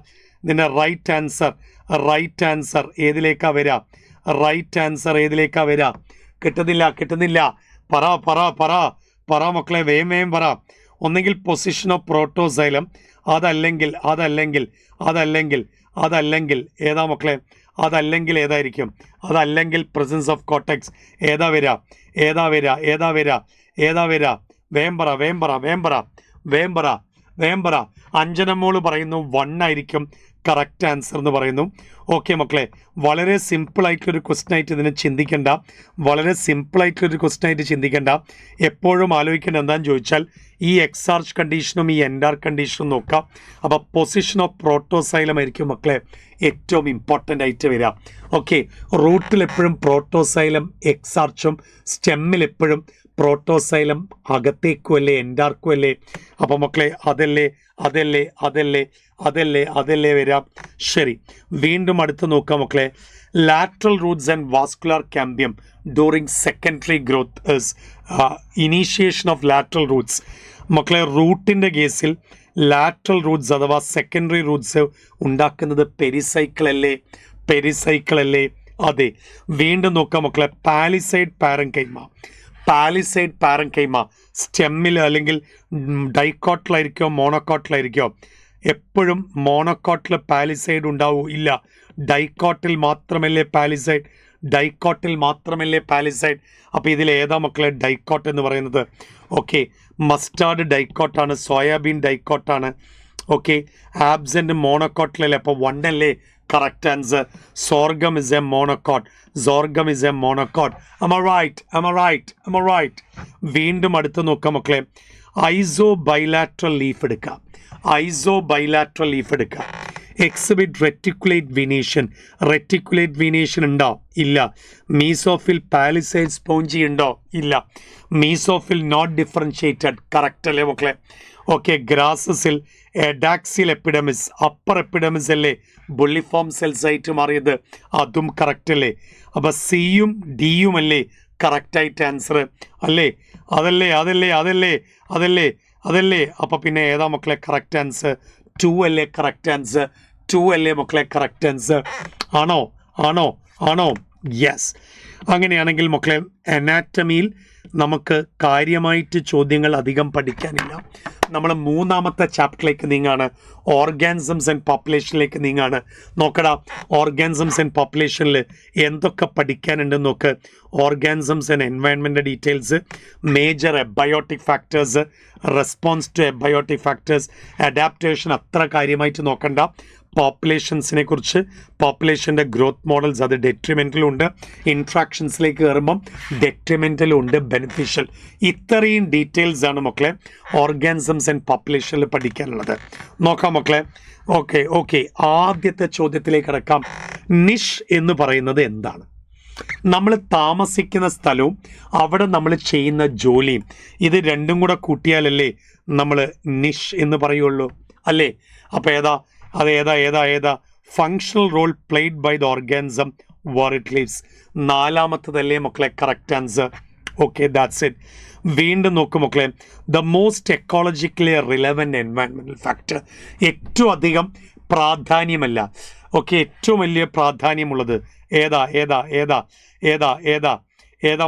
ഇതിൻ്റെ റൈറ്റ് ആൻസർ ഏതിലേക്കാ വരിക? കിട്ടുന്നില്ല. പറ മക്കളെ, വേഗം പറ. ഒന്നെങ്കിൽ പൊസിഷൻ ഓഫ് പ്രോട്ടോസൈലം, അതല്ലെങ്കിൽ ഏതാ മക്കളെ? ഏതായിരിക്കും? അതല്ലെങ്കിൽ പ്രസൻസ് ഓഫ് കോർട്ടെക്സ്. ഏതാ വരിക? വേഗം പറ. അഞ്ജനമോള് പറയുന്നു 1 ആയിരിക്കും കറക്റ്റ് ആൻസർ എന്ന് പറയുന്നു. ഓക്കെ മക്കളെ, വളരെ സിമ്പിളായിട്ടുള്ളൊരു ക്വസ്റ്റ്യൻ ആയിട്ട് ഇതിനെ ചിന്തിക്കേണ്ട. എപ്പോഴും ആലോചിക്കേണ്ട എന്താണെന്ന് ചോദിച്ചാൽ, ഈ എക്സാർച്ച് കണ്ടീഷനും ഈ എൻഡാർ കണ്ടീഷനും നോക്കാം. അപ്പോൾ പൊസിഷൻ ഓഫ് പ്രോട്ടോസൈലം ആയിരിക്കും മക്കളെ ഏറ്റവും ഇമ്പോർട്ടൻ്റ് ആയിട്ട് വരിക. ഓക്കെ, റൂട്ടിൽ എപ്പോഴും പ്രോട്ടോസൈലം എക്സാർച്ചും, സ്റ്റെമ്മിൽ എപ്പോഴും പ്രോട്ടോസൈലം അകത്തേക്കും അല്ലേ എൻഡാർക്കും അല്ലേ? അപ്പോൾ മക്കളെ അതല്ലേ വരാം. ശരി, വീണ്ടും അടുത്ത് നോക്കാം മക്കളെ. lateral roots and vascular cambium during secondary growth is initiation of lateral roots. മക്കളെ, റൂട്ടിൻ്റെ കേസിൽ ലാറ്ററൽ റൂട്ട്സ് അഥവാ സെക്കൻഡറി റൂട്ട്സ് ഉണ്ടാക്കുന്നത് പെരിസൈക്കിൾ അല്ലേ? അതെ. വീണ്ടും നോക്കാം മക്കളെ. പാലിസൈഡ് പാരൻകൈമ സ്റ്റെമ്മിൽ അല്ലെങ്കിൽ ഡൈക്കോട്ടിലായിരിക്കോ മോണോക്കോട്ടിലായിരിക്കോ? എപ്പോഴും മോണോക്കോട്ടിൽ പാലിസൈഡ് ഉണ്ടാവൂ? ഇല്ല, ഡൈക്കോട്ടിൽ മാത്രമല്ലേ പാലിസൈഡ്. അപ്പോൾ ഇതിൽ ഏതാ മക്കളെ ഡൈക്കോട്ട് എന്ന് പറയുന്നത്? ഓക്കെ, മസ്റ്റാർഡ് ഡൈക്കോട്ടാണ്, സോയാബീൻ ഡൈക്കോട്ടാണ്. ഓക്കെ, ആബ്സെൻറ്റ് മോണോക്കോട്ടിലല്ലേ? അപ്പോൾ 1 അല്ലേ correct answer? Sorghum is a monocot. Am I right? വീണ്ടും അടുത്ത് നോക്കാം മക്കളെ. ഐസോ ബൈലാറ്ററൽ ലീഫ് എടുക്കുക. എക്സിബിറ്റ് റെറ്റിക്കുലേറ്റ് വീനേഷൻ ഉണ്ടോ? ഇല്ല. മീസോഫിൽ പാലിസൈഡ് സ്പോഞ്ചി ഉണ്ടോ? ഇല്ല. Mesophyll not differentiated. കറക്റ്റ് അല്ലേ മക്കളെ? ഓക്കെ, ഗ്രാസസിൽ എഡാക്സിൽ എപ്പിഡമിസ്, അപ്പർ എപ്പിഡമിസ് അല്ലേ ബുള്ളിഫോം സെൽസ് ആയിട്ട് മാറിയത്? അതും കറക്റ്റ് അല്ലേ? അപ്പോൾ സിയും ഡിയും അല്ലേ കറക്റ്റായിട്ട് ആൻസർ അല്ലേ? അതല്ലേ? അപ്പോൾ പിന്നെ ഏതാ മക്കളെ കറക്റ്റ് ആൻസർ? 2 അല്ലേ കറക്റ്റ് ആൻസർ? 2 അല്ലേ മക്കളെ കറക്റ്റ് ആൻസർ? ആണോ? യെസ്. അങ്ങനെയാണെങ്കിൽ മക്കളെ അനാറ്റമിയിൽ നമുക്ക് കാര്യമായിട്ട് ചോദ്യങ്ങൾ അധികം പഠിക്കാനില്ല. നമ്മൾ മൂന്നാമത്തെ ചാപ്റ്ററിലേക്ക് നീങ്ങാണ്, ഓർഗാനിസംസ് ആൻഡ് പോപ്പുലേഷനിലേക്ക് നീങ്ങാണ്. നോക്കടാ, ഓർഗാനിസംസ് ആൻഡ് പോപ്പുലേഷനിൽ എന്തൊക്കെ പഠിക്കാനുണ്ടെന്ന് നോക്ക്. Organisms and environment details, major abiotic factors, response to abiotic factors, adaptation അത്ര കാര്യമായിട്ട് നോക്കണ്ട. പോപ്പുലേഷൻസിനെ കുറിച്ച്, പോപ്പുലേഷൻ്റെ ഗ്രോത്ത് മോഡൽസ്, അത് ഡെട്രിമെൻ്റലും ഉണ്ട്. ഇൻട്രാക്ഷൻസിലേക്ക് കയറുമ്പം ഡെട്രിമെൻ്റലും ഉണ്ട്, ബെനിഫിഷ്യൽ. ഇത്രയും ഡീറ്റെയിൽസ് ആണ് മക്കളെ ഓർഗാനിസംസ് ആൻഡ് പോപ്പുലേഷനിൽ പഠിക്കാനുള്ളത്. നോക്കാം മക്കളെ. ഓക്കെ ആദ്യത്തെ ചോദ്യത്തിലേക്ക് കിടക്കാം. നിഷ് എന്ന് പറയുന്നത് എന്താണ്? നമ്മൾ താമസിക്കുന്ന സ്ഥലവും അവിടെ നമ്മൾ ചെയ്യുന്ന ജോലിയും, ഇത് രണ്ടും കൂടെ കൂട്ടിയാലല്ലേ നമ്മൾ നിഷ് എന്ന് പറയുള്ളൂ, അല്ലേ? അപ്പോൾ ഏതാ functional role played by the organism where it lives. നാലാമത്തതല്ലേ മക്കളെ correct answer. Okay, that's it. വീണ്ടും നോക്കും മക്കളെ, the most ecologically relevant environmental factor, ഏറ്റവും അധികം പ്രാധാന്യമല്ല, ഏറ്റവും വലിയ പ്രാധാന്യമുള്ളത് ഏതാ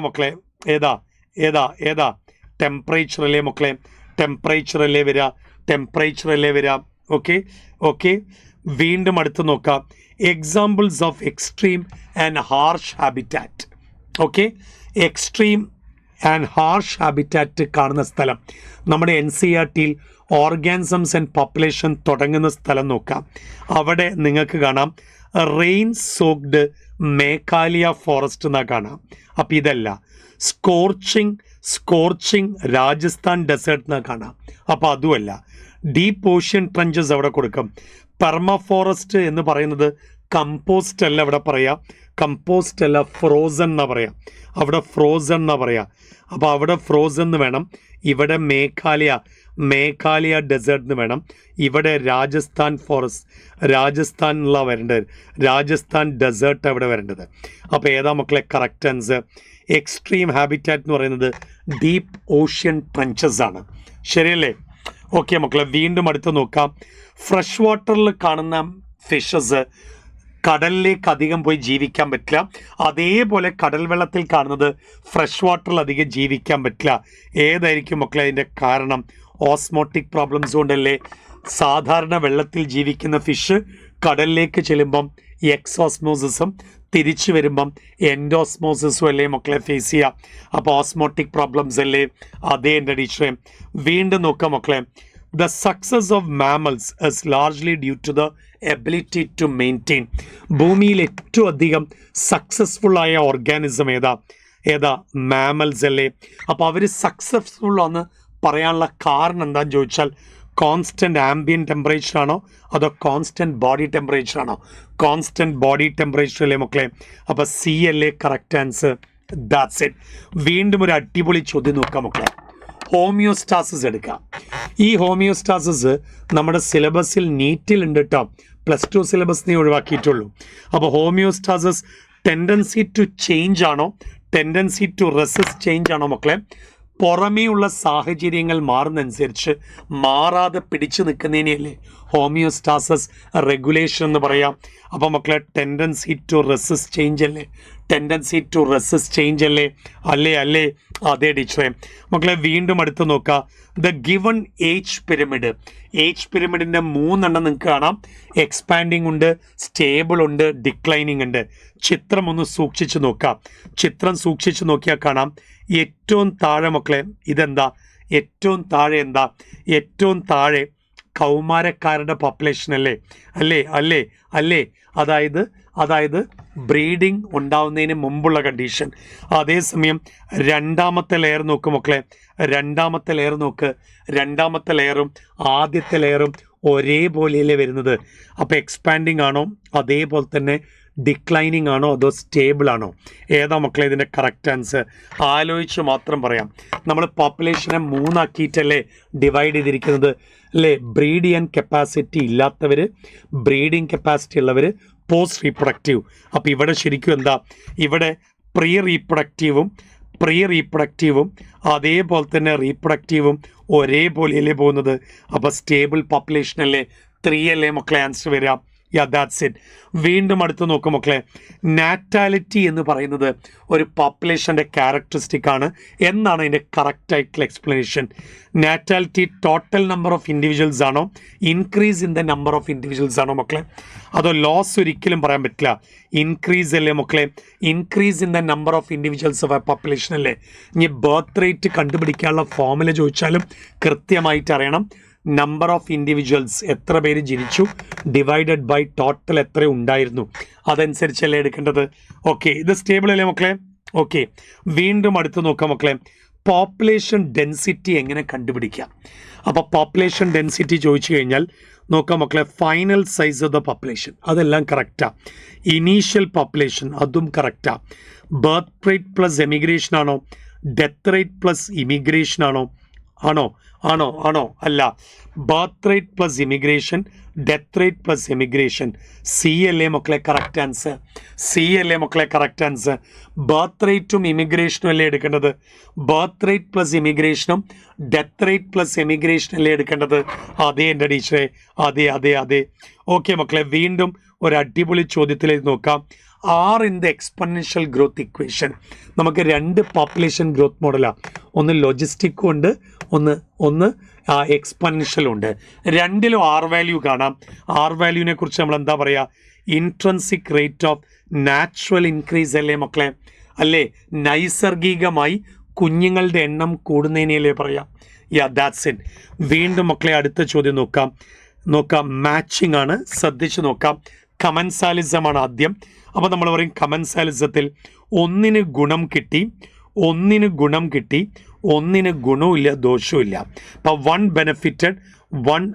മക്കളെ? ഏതാ ടെമ്പറേച്ചർ അല്ലേ മക്കളെ? ടെമ്പറേച്ചർ അല്ലേ വരിക. ഓക്കെ വീണ്ടും അടുത്ത് നോക്കാം. Examples of extreme and harsh habitat. Extreme and harsh habitat കാണുന്ന സ്ഥലം നമ്മുടെ NCERTയിൽ ഓർഗാനിസംസ് ആൻഡ് പോപ്പുലേഷൻ തുടങ്ങുന്ന സ്ഥലം നോക്കാം. അവിടെ നിങ്ങൾക്ക് കാണാം റെയിൻ സോക്ഡ് മേഘാലയ ഫോറസ്റ്റ് എന്നാ കാണാം. അപ്പം ഇതല്ല. സ്കോർച്ചിങ് രാജസ്ഥാൻ ഡെസേർട്ട് എന്നാ കാണാം. അപ്പോൾ അതുമല്ല. ഡീപ്പ് ഓഷ്യൻ ട്രഞ്ചസ് അവിടെ കൊടുക്കും. പെർമഫോറസ്റ്റ് എന്ന് പറയുന്നത് കമ്പോസ്റ്റ് അല്ല അവിടെ പറയാം, കമ്പോസ്റ്റ് അല്ല, ഫ്രോസൺ എന്നാ പറയാം. അവിടെ ഫ്രോസൺ എന്നാ പറയാം. അപ്പോൾ അവിടെ ഫ്രോസൺ എന്ന് വേണം. ഇവിടെ മേഘാലയ ഡെസേർട്ട് എന്ന് വേണം. ഇവിടെ രാജസ്ഥാൻ ഫോറസ്റ്റ്, രാജസ്ഥാനിലുള്ള വരേണ്ടത്, രാജസ്ഥാൻ ഡെസേർട്ട് അവിടെ വരേണ്ടത്. അപ്പോൾ ഏതാ മക്കളെ കറക്റ്റ് ആൻസർ? എക്സ്ട്രീം ഹാബിറ്റാറ്റ് എന്ന് പറയുന്നത് ഡീപ്പ് ഓഷ്യൻ ട്രഞ്ചസ് ആണ്. ശരിയല്ലേ? ഓക്കെ മക്കളെ, വീണ്ടും അടുത്ത് നോക്കാം. ഫ്രഷ് വാട്ടറിൽ കാണുന്ന ഫിഷസ് കടലിലേക്ക് അധികം പോയി ജീവിക്കാൻ പറ്റില്ല. അതേപോലെ കടൽ വെള്ളത്തിൽ കാണുന്നത് ഫ്രഷ് വാട്ടറിൽ അധികം ജീവിക്കാൻ പറ്റില്ല. ഏതായിരിക്കും മക്കളെ അതിൻ്റെ കാരണം? ഓസ്മോട്ടിക് പ്രോബ്ലംസ് കൊണ്ടല്ലേ. സാധാരണ വെള്ളത്തിൽ ജീവിക്കുന്ന ഫിഷ് കടലിലേക്ക് ചെല്ലുമ്പം എക്സോസ്മോസിസും തിരിച്ചു വരുമ്പം എൻഡോസ്മോസിസും അല്ലേ മക്കളെ ഫേസ് ചെയ്യുക. അപ്പോൾ ഓസ്മോട്ടിക് പ്രോബ്ലംസ് അല്ലേ? അതേ എൻ്റെ ടീച്ചറെ. വീണ്ടും നോക്കാം മക്കളെ. The success of mammals is largely due to the ability to maintain. ഭൂമിയിൽ ഏറ്റവും അധികം സക്സസ്ഫുള്ളായ ഓർഗാനിസം ഏതാ? മാമൽസ് അല്ലേ? അപ്പോൾ അവർ സക്സസ്ഫുൾ ആണെന്ന് പറയാനുള്ള കാരണം എന്താണെന്ന് ചോദിച്ചാൽ, കോൺസ്റ്റൻറ്റ് ആംബിയൻ ടെമ്പറേച്ചർ ആണോ അതോ കോൺസ്റ്റൻറ്റ് ബോഡി ടെമ്പറേച്ചർ ആണോ? കോൺസ്റ്റൻറ്റ് ബോഡി ടെമ്പറേച്ചർ അല്ലേ മക്കളെ? അപ്പോൾ സി അല്ലേ കറക്റ്റ് ആൻസർ. That's it. വീണ്ടും ഒരു അടിപൊളി ചോദ്യം നോക്കാം മക്കളെ. ഹോമിയോസ്റ്റാസിസ് എടുക്കാം. ഈ ഹോമിയോസ്റ്റാസിസ് നമ്മുടെ സിലബസിൽ നീറ്റിലുണ്ട് കേട്ടോ. +2 സിലബസ് നീ ഒഴിവാക്കിയിട്ടുള്ളൂ. അപ്പോൾ ഹോമിയോസ്റ്റാസിസ് ടെൻഡൻസി ടു ചേഞ്ച് ആണോ, ടെൻഡൻസി ടു റെസിസ്റ്റ് ചേഞ്ച് ആണോ മക്കളെ? പുറമേയുള്ള സാഹചര്യങ്ങൾ മാറുന്നതനുസരിച്ച് മാറാതെ പിടിച്ചു നിൽക്കുന്നതിനെയല്ലേ ഹോമിയോസ്റ്റാസിസ് റെഗുലേഷൻ എന്ന് പറയാം. അപ്പോൾ മക്കളെ ടെൻഡൻസി ടു റെസിസ്റ്റ് ചേഞ്ച് അല്ലേ? ടെൻഡൻസി ടു റെസിസ്റ്റ് ചേഞ്ച് അല്ലേ? അതേ ടീച്ചറെ. മക്കളെ വീണ്ടും അടുത്ത് നോക്കുക. ദ ഗിവൺ ഏജ് പിരമിഡിൻ്റെ 3 നിങ്ങൾക്ക് കാണാം. എക്സ്പാൻഡിങ് ഉണ്ട്, സ്റ്റേബിൾ ഉണ്ട്, ഡിക്ലൈനിങ് ഉണ്ട്. ചിത്രം ഒന്ന് സൂക്ഷിച്ച് നോക്കാം. ചിത്രം സൂക്ഷിച്ച് നോക്കിയാൽ കാണാം ഏറ്റവും താഴെ മക്കളെ ഇതെന്താ? ഏറ്റവും താഴെ കൗമാരക്കാരുടെ പോപ്പുലേഷൻ അല്ലേ? അതായത് ബ്രീഡിങ് ഉണ്ടാവുന്നതിന് മുമ്പുള്ള കണ്ടീഷൻ. അതേസമയം രണ്ടാമത്തെ ലെയർ നോക്ക് മക്കളെ. രണ്ടാമത്തെ ലെയറും ആദ്യത്തെ ലെയറും ഒരേപോലെയല്ലേ വരുന്നത്. അപ്പോൾ എക്സ്പാൻഡിങ് ആണോ അതേപോലെ തന്നെ ഡിക്ലൈനിങ് ആണോ അതോ സ്റ്റേബിൾ ആണോ? ഏതാ മക്കളെ ഇതിൻ്റെ കറക്റ്റ് ആൻസർ? ആലോചിച്ച് മാത്രം പറയാം. നമ്മൾ പോപ്പുലേഷനെ 3 ആക്കിയിട്ടല്ലേ ഡിവൈഡ് ചെയ്തിരിക്കുന്നത് അല്ലേ? ബ്രീഡ് ചെയ്യാൻ കപ്പാസിറ്റി ഇല്ലാത്തവർ, ബ്രീഡിങ് കപ്പാസിറ്റി ഉള്ളവർ, പോസ്റ്റ് റീപ്രൊഡക്റ്റീവ്. അപ്പോൾ ഇവിടെ ശരിക്കും എന്താ? ഇവിടെ പ്രീ റീപ്രൊഡക്റ്റീവും അതേപോലെ തന്നെ റീപ്രൊഡക്റ്റീവും ഒരേപോലെയല്ലേ പോകുന്നത്. അപ്പോൾ സ്റ്റേബിൾ പോപ്പുലേഷൻ അല്ലേ? 3 അല്ലേ മക്കളെ ആൻസർ വരിക? യാ ദാറ്റ്സ് ഇറ്റ്. വീണ്ടും അടുത്ത് നോക്കും മക്കളെ, നാറ്റാലിറ്റി എന്ന് പറയുന്നത് ഒരു പോപ്പുലേഷൻ്റെ ക്യാരക്ടറിസ്റ്റിക് ആണ് എന്നാണ് അതിൻ്റെ കറക്റ്റായിട്ടുള്ള explanation. Natality total number of individuals ആണോ, increase in the number of individuals ആണോ മക്കളെ, അതോ ലോസ് ഒരിക്കലും പറയാൻ പറ്റില്ല. ഇൻക്രീസ് അല്ലേ മക്കളെ, increase in the number of individuals of A population അല്ലേ. ഇനി ബർത്ത് റേറ്റ് കണ്ടുപിടിക്കാനുള്ള ഫോമുല ചോദിച്ചാലും കൃത്യമായിട്ട് അറിയണം. നമ്പർ ഓഫ് ഇൻഡിവിജ്വൽസ്, എത്ര പേര് ജനിച്ചു, ഡിവൈഡഡ് ബൈ ടോട്ടൽ എത്ര ഉണ്ടായിരുന്നു, അതനുസരിച്ചല്ലേ എടുക്കേണ്ടത്. ഓക്കെ, ഇത് സ്റ്റേബിൾ അല്ലേ മക്കളെ. ഓക്കെ, വീണ്ടും അടുത്ത് നോക്കാം മക്കളെ, പോപ്പുലേഷൻ ഡെൻസിറ്റി എങ്ങനെ കണ്ടുപിടിക്കാം. അപ്പോൾ പോപ്പുലേഷൻ ഡെൻസിറ്റി ചോദിച്ചു കഴിഞ്ഞാൽ നോക്കാം മക്കളെ, final size of the population അതെല്ലാം കറക്റ്റാണ്. ഇനീഷ്യൽ പോപ്പുലേഷൻ അതും കറക്റ്റാണ്. ബർത്ത് റേറ്റ് പ്ലസ് എമിഗ്രേഷൻ ആണോ, ഡെത്ത് റേറ്റ് പ്ലസ് ഇമിഗ്രേഷൻ ആണോ, ആണോ ആണോ ആണോ അല്ല. Birth rate plus immigration, death rate plus emigration, C അല്ലേ മക്കളെ കറക്റ്റ് ആൻസർ. സി അല്ലേ മക്കളെ കറക്റ്റ് ആൻസർ. ബർത്ത് റേറ്റും ഇമിഗ്രേഷനും അല്ലേ എടുക്കേണ്ടത്. ബർത്ത് റേറ്റ് പ്ലസ് ഇമിഗ്രേഷനും ഡെത്ത് റേറ്റ് പ്ലസ് എമിഗ്രേഷനും അല്ലേ എടുക്കേണ്ടത്. അതെ എൻ്റെ ടീച്ചറെ, അതെ അതെ അതെ. ഓക്കെ മക്കളെ, വീണ്ടും ഒരു അടിപൊളി ചോദ്യത്തിലേക്ക് നോക്കാം. Are in the exponential growth equation. നമുക്ക് രണ്ട് പോപ്പുലേഷൻ ഗ്രോത്ത് മോഡലാണ്, ഒന്ന് ലോജിസ്റ്റിക്കും ഉണ്ട്, ഒന്ന് എക്സ്പൊണൻഷ്യലും ഉണ്ട്. രണ്ടിലും ആർ വാല്യൂ കാണാം. ആർ വാല്യൂവിനെ കുറിച്ച് നമ്മൾ എന്താ പറയുക, intrinsic rate of natural increase അല്ലേ മക്കളെ, അല്ലേ. നൈസർഗികമായി കുഞ്ഞുങ്ങളുടെ എണ്ണം കൂടുന്നതിനല്ലേ പറയാം. യാ ദാറ്റ്സ് ഇറ്റ്. വീണ്ടും മക്കളെ അടുത്ത ചോദ്യം നോക്കാം. മാച്ചിങ് ആണ്, ശ്രദ്ധിച്ച് നോക്കാം. കമൻസാലിസമാണ് ആദ്യം. അപ്പോൾ നമ്മൾ പറയും കമൻസാലിസത്തിൽ ഒന്നിന് ഗുണം കിട്ടി, ഒന്നിന് ഗുണവും ഇല്ല ദോഷവും ഇല്ല. അപ്പോൾ 1 ബെനിഫിറ്റഡ് 1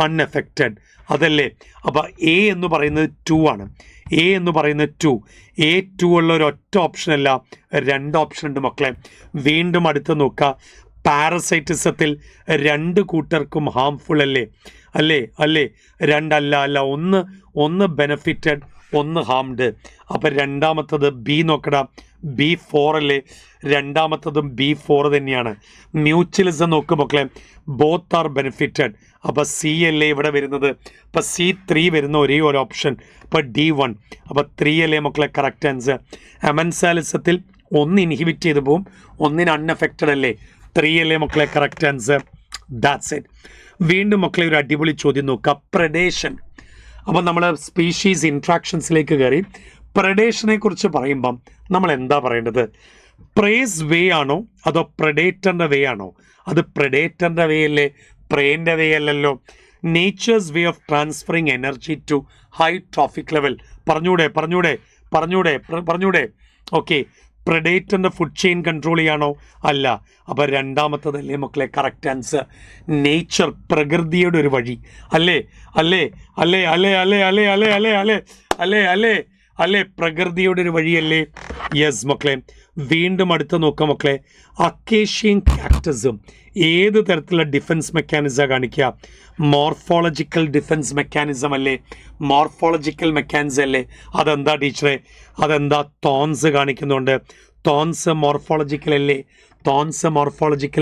അൺഎഫക്റ്റഡ് അതല്ലേ. അപ്പോൾ എ എന്ന് പറയുന്നത് 2 ആണ്. എ എന്ന് പറയുന്നത് 2. A2 ഉള്ള ഒരു ഒറ്റ ഓപ്ഷൻ അല്ല, 2 ഓപ്ഷൻ ഉണ്ട് മക്കളെ. വീണ്ടും അടുത്ത് നോക്കുക, പാരസൈറ്റിസത്തിൽ 2 കൂട്ടർക്കും ഹാംഫുൾ അല്ലേ, അല്ലേ അല്ലേ. അല്ല, ഒന്ന് ബെനിഫിറ്റഡ്, ഒന്ന് ഹാംഡ്. അപ്പം രണ്ടാമത്തത് ബി നോക്കടാ, B4 അല്ലേ. രണ്ടാമത്തതും B4 തന്നെയാണ്. മ്യൂച്വലിസം നോക്കും മക്കളെ, ബോത്ത് ആർ ബെനിഫിറ്റഡ്. അപ്പം സി അല്ലേ ഇവിടെ വരുന്നത്. അപ്പം C3 വരുന്ന ഒരേ ഒരു ഓപ്ഷൻ, അപ്പം D1. അപ്പം 3 അല്ലേ മക്കളെ കറക്റ്റ് ആൻസർ. അമൻസാലിസത്തിൽ ഒന്ന് ഇൻഹിബിറ്റ് ചെയ്ത് പോവും, ഒന്നിന് അൺഎഫക്റ്റഡ് അല്ലേ. 3 അല്ലേ മക്കളെ കറക്റ്റ് ആൻസർ. That's it. വീണ്ടും മക്കളെ ഒരു അടിപൊളി ചോദ്യം നോക്കുക, പ്രഡേഷൻ. അപ്പം നമ്മൾ സ്പീഷീസ് ഇൻട്രാക്ഷൻസിലേക്ക് കയറി. പ്രഡേഷനെ കുറിച്ച് പറയുമ്പം നമ്മൾ എന്താ പറയേണ്ടത്, പ്രേസ് വേ ആണോ അതോ പ്രഡേറ്ററിൻ്റെ വേ ആണോ? അത് പ്രഡേറ്ററിൻ്റെ വേ അല്ലേ, പ്രേൻ്റെ വേ അല്ലല്ലോ. Nature's way of transferring energy to high trophic level. പറഞ്ഞൂടെ. ഓക്കെ, പ്രഡേറ്ററിൻ്റെ ഫുഡ് ചെയിൻ കൺട്രോൾ ചെയ്യാണോ? അല്ല. അപ്പോൾ രണ്ടാമത്തതല്ലേ മക്കളെ കറക്റ്റ് ആൻസർ. നേച്ചർ, പ്രകൃതിയുടെ ഒരു വഴി അല്ലേ, അല്ലേ പ്രകൃതിയുടെ ഒരു വഴിയല്ലേ. യെസ് മക്കളെ. വീണ്ടും അടുത്ത് നോക്കാം മക്കളെ, അക്കേഷ്യൻ കാക്ടസും ഏത് തരത്തിലുള്ള ഡിഫൻസ് മെക്കാനിസം കാണിക്കുക? മോർഫോളജിക്കൽ ഡിഫൻസ് മെക്കാനിസം അല്ലേ, മോർഫോളജിക്കൽ മെക്കാനിസം അല്ലേ. അതെന്താ ടീച്ചറെ, അതെന്താ തോൺസ് കാണിക്കുന്നുണ്ട്. തോൺസ് മോർഫോളജിക്കൽ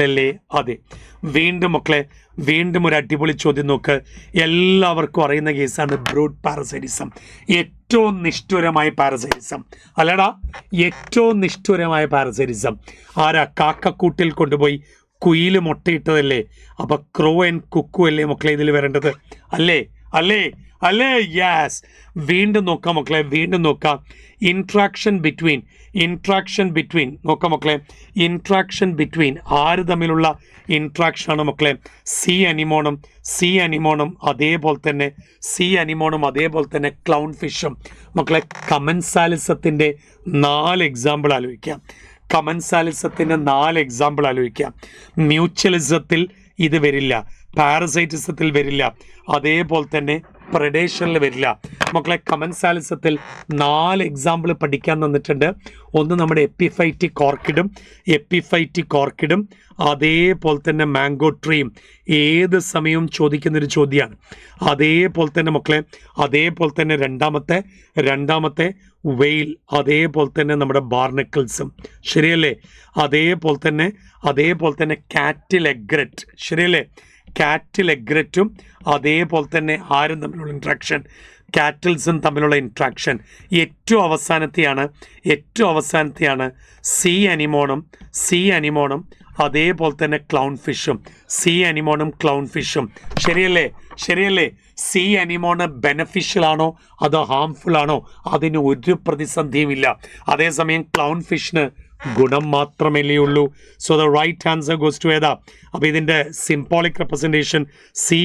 അല്ലേ. അതെ. വീണ്ടും മക്കളെ, വീണ്ടും ഒരു അടിപൊളി ചോദ്യം നോക്ക്. എല്ലാവർക്കും അറിയുന്ന കേസാണ് ബ്രൂഡ് പാരസൈറ്റിസം. ഏറ്റവും നിഷ്ഠുരമായ പാരസൈറ്റിസം അല്ലടാ, ഏറ്റവും നിഷ്ഠുരമായ പാരസൈറ്റിസം ആരാ? കാക്കക്കൂട്ടിൽ കൊണ്ടുപോയി കുയിൽ മുട്ടയിട്ടതല്ലേ. അപ്പം ക്രോ ആൻഡ് കുക്കു അല്ലേ മക്കളെ ഇതിൽ വരേണ്ടത്, അല്ലേ. യെസ്. വീണ്ടും നോക്കാം മക്കളെ, ഇൻട്രാക്ഷൻ ബിറ്റ്വീൻ നോക്കാം മക്കളെ. ഇൻട്രാക്ഷൻ ബിറ്റ്വീൻ ആര് തമ്മിലുള്ള ഇൻട്രാക്ഷനാണ് മക്കളെ? സി അനിമോണും അതേപോലെ തന്നെ ക്ലൗൺ ഫിഷും. മക്കളെ കമൻസാലിസത്തിൻ്റെ 4 എക്സാമ്പിൾ ആലോചിക്കാം. മ്യൂച്വലിസത്തിൽ ഇത് വരില്ല, പാരസൈറ്റിസത്തിൽ വരില്ല, അതേപോലെ തന്നെ പ്രഡേഷനിൽ വരില്ല. മക്കളെ കമൻസാലിസത്തിൽ 4 എക്സാമ്പിൾ പഠിക്കാൻ തന്നിട്ടുണ്ട്. ഒന്ന് നമ്മുടെ എപ്പിഫൈറ്റിക് ഓർക്കിഡും അതേപോലെ തന്നെ മാംഗോ ട്രീയും ഏത് സമയവും ചോദിക്കുന്നൊരു ചോദ്യമാണ്. അതേപോലെ തന്നെ മക്കളെ, അതേപോലെ തന്നെ രണ്ടാമത്തെ വെയിൽ, അതേപോലെ തന്നെ നമ്മുടെ ബാർനക്കിൾസും ശരിയല്ലേ. അതേപോലെ തന്നെ കാറ്റിൽ എഗ്രറ്റ് ശരിയല്ലേ. കാറ്റിൽ എഗ്രറ്റും അതേപോലെ തന്നെ ആരും തമ്മിലുള്ള ഇൻട്രാക്ഷൻ, കാറ്റിൽസും തമ്മിലുള്ള ഇൻട്രാക്ഷൻ. ഏറ്റവും അവസാനത്തെയാണ് സീ അനിമോണും അതേപോലെ തന്നെ ക്ലൗൺ ഫിഷും. സീ അനിമോണും ക്ലൗൺ ഫിഷും. ശരിയല്ലേ? സീ അനിമോണ് ബെനഫിഷ്യൽ ആണോ അതോ ഹാംഫുൾ ആണോ? അതിന് ഒരു പ്രതിസന്ധിയുമില്ല. അതേസമയം ക്ലൗൺ ഫിഷിന് ഗുണം മാത്രമല്ലേ ഉള്ളൂ. So the right answer goes to ഏതാ? അപ്പോൾ ഇതിൻ്റെ സിംബോളിക് റെപ്രസെൻറ്റേഷൻ സീ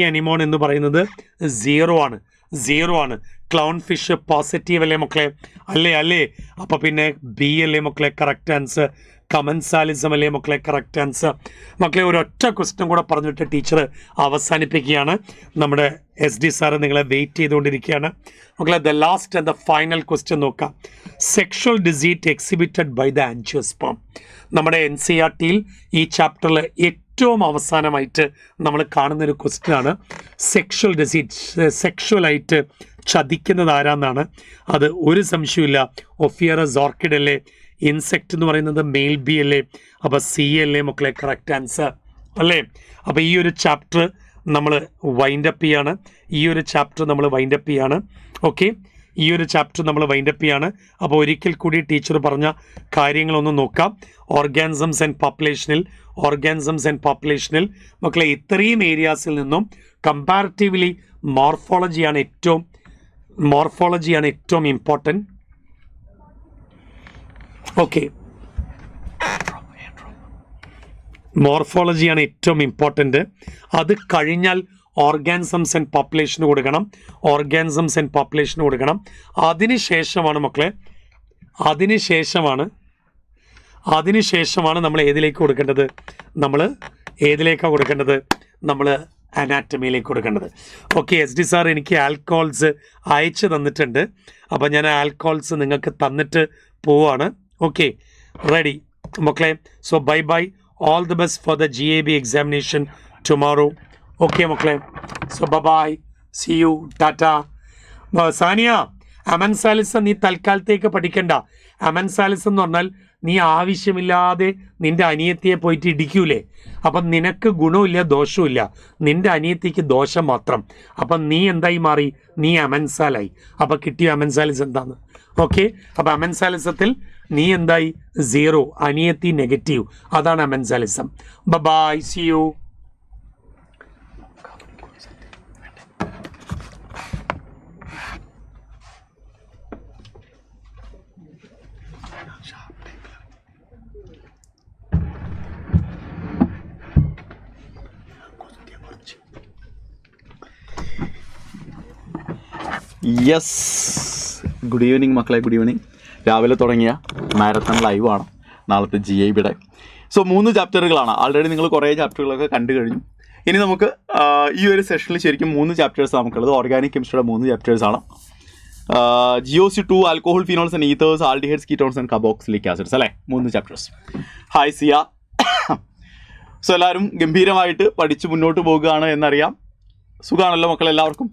അനിമോൺ എന്ന് പറയുന്നത് 0 ആണ്. ക്ലൗൺ ഫിഷ് പോസിറ്റീവ് അല്ലേ മക്കളെ? അല്ലേ? അപ്പോൾ പിന്നെ ബി അല്ലേ മക്കളെ കറക്റ്റ് ആൻസർ? കമൻസാലിസം അല്ലേ മക്കളെ കറക്റ്റ് ആൻസർ? മക്കളെ ഒരൊറ്റ ക്വസ്റ്റ്യൻ കൂടെ പറഞ്ഞിട്ട് ടീച്ചർ അവസാനിപ്പിക്കുകയാണ്. നമ്മുടെ SD സാറ് നിങ്ങളെ വെയിറ്റ് ചെയ്തുകൊണ്ടിരിക്കുകയാണ്. മക്കളെ the last and the final question നോക്കാം. Sexual deceit exhibited by the angiosperm. നമ്മുടെ NCERTയിൽ ഈ ചാപ്റ്ററിൽ ഏറ്റവും അവസാനമായിട്ട് നമ്മൾ കാണുന്നൊരു ക്വസ്റ്റ്യനാണ് സെക്ഷൽ ഡിസീറ്റ്. സെക്ഷുവലായിട്ട് ചതിക്കുന്നത് ആരാന്നാണ്. അത് ഒരു സംശയമില്ല, ഒഫിയറസ് ഓർക്കിഡ് അല്ലേ? ഇൻസെക്റ്റ് എന്ന് പറയുന്നത് മെയിൽ ബി അല്ലേ? അപ്പോൾ സി അല്ലേ മക്കളെ കറക്റ്റ് ആൻസർ അല്ലേ? അപ്പോൾ ഈ ഒരു ചാപ്റ്റർ നമ്മൾ വൈൻഡപ്പ് ചെയ്യാണ്. ഓക്കെ, ഈ ഒരു ചാപ്റ്റർ നമ്മൾ വൈൻഡപ്പ് ചെയ്യാണ്. അപ്പോൾ ഒരിക്കൽ കൂടി ടീച്ചർ പറഞ്ഞ കാര്യങ്ങളൊന്ന് നോക്കാം. ഓർഗാനിസംസ് ആൻഡ് പോപ്പുലേഷനിൽ മക്കളെ ഇത്രയും ഏരിയാസിൽ നിന്നും കമ്പാരിറ്റീവ്ലി മോർഫോളജിയാണ് ഏറ്റവും ഇമ്പോർട്ടൻറ്റ്. ഓക്കെ, മോർഫോളജിയാണ് ഏറ്റവും ഇമ്പോർട്ടൻറ്റ്. അത് കഴിഞ്ഞാൽ ഓർഗാനിസംസ് ആൻഡ് പോപ്പുലേഷന് കൊടുക്കണം. അതിനുശേഷമാണ് മക്കളെ നമ്മൾ ഏതിലേക്ക് കൊടുക്കേണ്ടത്? നമ്മൾ അനാറ്റമിയിലേക്ക് കൊടുക്കേണ്ടത്. ഓക്കെ, SD സാർ എനിക്ക് ആൽക്കഹോൾസ് അയച്ചു തന്നിട്ടുണ്ട്. അപ്പോൾ ഞാൻ ആൽക്കഹോൾസ് നിങ്ങൾക്ക് തന്നിട്ട് പോവാണ്. ഓക്കെ, റെഡി മക്കളെ? So bye, all the best for the GIB examination tomorrow. Okay മക്കളെ, so bye, see you, tata. Sania, amensalism നീ തൽക്കാലത്തേക്ക് പഠിക്കണ്ട. അമൻസാലിസം എന്ന് പറഞ്ഞാൽ നീ ആവശ്യമില്ലാതെ നിന്റെ അനിയത്തിയെ പോയിട്ട് ഇടിക്കൂലേ? അപ്പം നിനക്ക് ഗുണമില്ല ദോഷമില്ല, നിന്റെ അനിയത്തിക്ക് ദോഷം മാത്രം. അപ്പം നീ എന്തായി മാറി? നീ അമൻസാലായി. അപ്പം കിട്ടിയ അമൻസാലിസം എന്താണ്? ഓക്കെ, അപ്പം അമൻസാലിസത്തിൽ നീ എന്തായി? 0, അനിയത്തി നെഗറ്റീവ്. അതാണ് amensalism. Bye, see you. Yes, good evening മക്കളെ, ഗുഡ് ഈവനിങ്. രാവിലെ തുടങ്ങിയ മാരത്തൺ ലൈവാണ് നാളത്തെ GIBയുടെ. സോ 3 ചാപ്റ്ററുകളാണ്. ആൾറെഡി നിങ്ങൾ കുറേ ചാപ്റ്ററുകളൊക്കെ കണ്ടു കഴിഞ്ഞു. ഇനി നമുക്ക് ഈ ഒരു സെഷനിൽ ശരിക്കും 3 ചാപ്റ്റേഴ്സ് നമുക്കുള്ളത്. ഓർഗാനിക് കെമിസ്ട്രിയുടെ 3 ചാപ്റ്റേഴ്സാണ്. GOC2, alcohol, phenols and ethers, aldehydes, ketones and carboxylic acids അല്ലേ? 3 ചാപ്റ്റേഴ്സ്. ഹായ് സിയ. സോ എല്ലാവരും ഗംഭീരമായിട്ട് പഠിച്ച് മുന്നോട്ട് പോകുകയാണ് എന്നറിയാം. സുഖമാണല്ലോ മക്കളെല്ലാവർക്കും?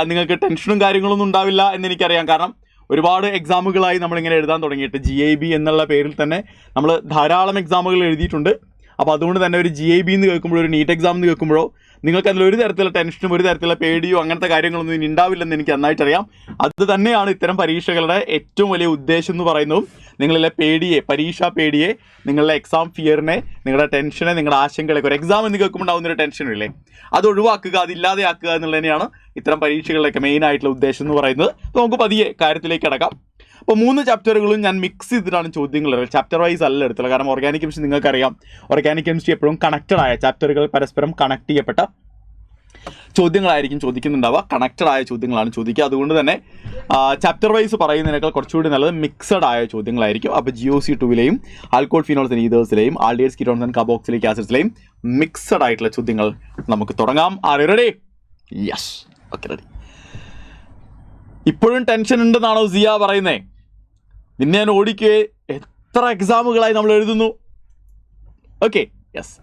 നിങ്ങൾക്ക് ടെൻഷനും കാര്യങ്ങളൊന്നും ഉണ്ടാവില്ല എന്നെനിക്കറിയാം. കാരണം ഒരുപാട് എക്സാമുകളായി നമ്മളിങ്ങനെ എഴുതാൻ തുടങ്ങിയിട്ട് GIB എന്നുള്ള പേരിൽ തന്നെ നമ്മൾ ധാരാളം എക്സാമുകൾ എഴുതിയിട്ടുണ്ട്. അപ്പോൾ അതുകൊണ്ട് തന്നെ ഒരു GIB എന്ന് കേൾക്കുമ്പോഴോ ഒരു നീറ്റ് എക്സാം എന്ന് കേൾക്കുമ്പോഴോ നിങ്ങൾക്ക് അതിലൊരു തരത്തിലുള്ള ടെൻഷനും ഒരു തരത്തിലുള്ള പേടിയോ അങ്ങനത്തെ കാര്യങ്ങളൊന്നും ഇനി ഉണ്ടാവില്ലെന്ന് എനിക്ക് നന്നായിട്ടറിയാം. അത് തന്നെയാണ് ഇത്തരം പരീക്ഷകളുടെ ഏറ്റവും വലിയ ഉദ്ദേശം എന്ന് പറയുന്നതും. നിങ്ങളിലെ പേടിയെ, പരീക്ഷാ പേടിയെ, നിങ്ങളുടെ എക്സാം ഫിയറിനെ, നിങ്ങളുടെ ടെൻഷനെ, നിങ്ങളുടെ ആശങ്കകളൊക്കെ, ഒരു എക്സാം എന്ന് കേൾക്കുമ്പോൾ ഉണ്ടാകുന്നൊരു ടെൻഷനില്ലേ, അത് ഒഴിവാക്കുക, അതില്ലാതെയാക്കുക എന്നുള്ളത് തന്നെയാണ് ഇത്തരം പരീക്ഷകളിലൊക്കെ മെയിൻ ആയിട്ടുള്ള ഉദ്ദേശം എന്ന് പറയുന്നത്. അപ്പോൾ നമുക്ക് പതിയെ കാര്യത്തിലേക്ക് അടക്കാം. അപ്പോൾ 3 ചാപ്റ്ററുകളും ഞാൻ മിക്സ് ചെയ്തിട്ടാണ് ചോദ്യങ്ങൾ, ചാപ്റ്റർ വൈസ് അല്ല എടുത്തുള്ളത്. കാരണം ഓർഗാനിക് കെമിസ്ട്രി നിങ്ങൾക്കറിയാം, ഓർഗാനിക് കെമിസ്ട്രി എപ്പോഴും കണക്റ്റഡ് ആയ ചാപ്റ്ററുകൾ, പരസ്പരം കണക്ട് ചെയ്യപ്പെട്ട ചോദ്യങ്ങളായിരിക്കും ചോദിക്കുന്നുണ്ടാവുക. കണക്റ്റഡ് ആയ ചോദ്യങ്ങളാണ് ചോദിക്കുക. അതുകൊണ്ട് തന്നെ ചാപ്റ്റർ വൈസ് പറയുന്നതിനേക്കാൾ കുറച്ചുകൂടി നല്ലത് മിക്സഡ് ആയ ചോദ്യങ്ങളായിരിക്കും. അപ്പോൾ GOC2ലെയും ആൽക്കഹോൾ, ഫിനോൾസ് ആൻഡ് ഈതേഴ്സിലെയും ആൽഡിഹൈഡ്സ്, കീറ്റോൺസ് ആൻഡ് കാർബോക്സിലിക് ആസിഡ്സിലെയും മിക്സഡ് ആയിട്ടുള്ള ചോദ്യങ്ങൾ നമുക്ക് തുടങ്ങാം. റെഡി? Yes, okay, ready. ഇപ്പോഴും ടെൻഷൻ ഉണ്ടെന്നാണോ സിയ പറയുന്നത്? നിന്നെ ഞാൻ ഓടിക്കുകയെ എത്ര എക്സാമുകളായി നമ്മൾ എഴുതുന്നു. Okay, yes.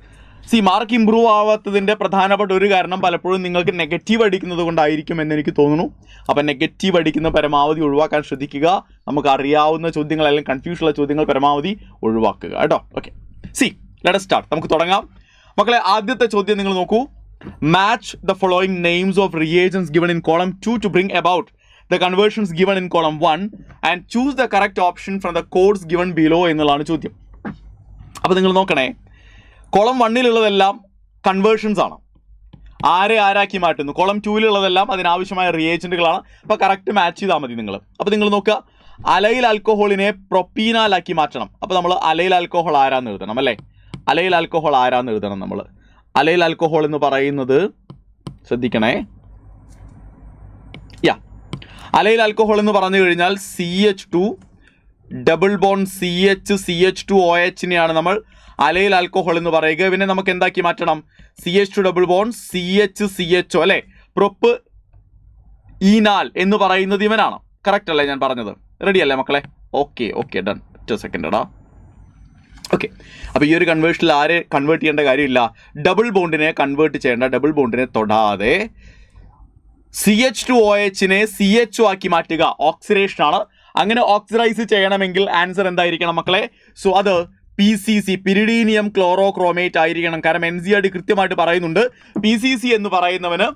മാർക്ക് ഇമ്പ്രൂവ് ആവാത്തതിൻ്റെ പ്രധാനപ്പെട്ട ഒരു കാരണം പലപ്പോഴും നിങ്ങൾക്ക് നെഗറ്റീവ് അടിക്കുന്നത് കൊണ്ടായിരിക്കും എന്നെനിക്ക് തോന്നുന്നു. അപ്പം നെഗറ്റീവ് അടിക്കുന്ന പരമാവധി ഒഴിവാക്കാൻ ശ്രദ്ധിക്കുക. നമുക്ക് അറിയാവുന്ന ചോദ്യങ്ങൾ അല്ലെങ്കിൽ കൺഫ്യൂഷനുള്ള ചോദ്യങ്ങൾ പരമാവധി ഒഴിവാക്കുക കേട്ടോ. Okay, let us start. നമുക്ക് തുടങ്ങാം. മക്കളെ ആദ്യത്തെ ചോദ്യം നിങ്ങൾ നോക്കൂ. Match the following names of reagents given in column 2 to bring about the conversions given in column 1 and choose the correct option from the codes given below എന്നുള്ളതാണ് ചോദ്യം. അപ്പോൾ നിങ്ങൾ നോക്കണേ, കോളം 1-ലുള്ളതെല്ലാം കൺവേർഷൻസ് ആണ്, ആരാക്കി മാറ്റുന്നു. കോളം 2-ലുള്ളതെല്ലാം അതിനാവശ്യമായ റിയേജൻറ്റുകളാണ്. അപ്പോൾ കറക്റ്റ് മാച്ച് ചെയ്താൽ മതി നിങ്ങൾ. അപ്പോൾ നിങ്ങൾ നോക്കുക, അലൈൽ ആൽക്കഹോളിനെ പ്രൊപ്പീനാലാക്കി മാറ്റണം. അപ്പോൾ നമ്മൾ അലൈൽ ആൽക്കഹോൾ ആരാന്ന് എഴുതണം അല്ലേ? അലൈൽ ആൽക്കഹോൾ ആരാന്ന് എഴുതണം നമ്മൾ. അലൈൽ ആൽക്കഹോൾ എന്ന് പറയുന്നത് ശ്രദ്ധിക്കണേ, അലൈൽ ആൽക്കഹോൾ എന്ന് പറഞ്ഞു കഴിഞ്ഞാൽ CH2 ഡബിൾ ബോണ്ട് CH2OH നമ്മൾ അലൈൽ ആൽക്കഹോൾ എന്ന് പറയുക. പിന്നെ നമുക്ക് എന്താക്കി മാറ്റണം? CH2 ഡബിൾ ബോണ്ട് CHCHO അല്ലേ? പ്രൊപ്പ് ഈനാൽ എന്ന് പറയുന്നത് ഇവനാണ്. കറക്റ്റ് അല്ലേ ഞാൻ പറഞ്ഞത്? റെഡി അല്ലേ മക്കളെ? Okay done. ഒറ്റ സെക്കൻഡ് എടാ. ഓക്കെ, അപ്പോൾ ഈ ഒരു കൺവേർഷനിൽ ആരെ കൺവേർട്ട് ചെയ്യേണ്ട കാര്യമില്ല, ഡബിൾ ബോണ്ടിനെ കൺവേർട്ട് ചെയ്യേണ്ട. ഡബിൾ ബോണ്ടിനെ തൊടാതെ CH2OHനെ CHO ആക്കി മാറ്റുക ഓക്സിഡേഷൻ ആണ്. അങ്ങനെ ഓക്സിഡൈസ് ചെയ്യണമെങ്കിൽ ആൻസർ എന്തായിരിക്കണം മക്കളെ? സോ അത് PCC പിരിഡീനിയം ക്ലോറോക്രോമേറ്റ് ആയിരിക്കണം. കാരണം NCERT കൃത്യമായിട്ട് പറയുന്നുണ്ട് PCC എന്ന് പറയുന്നവന്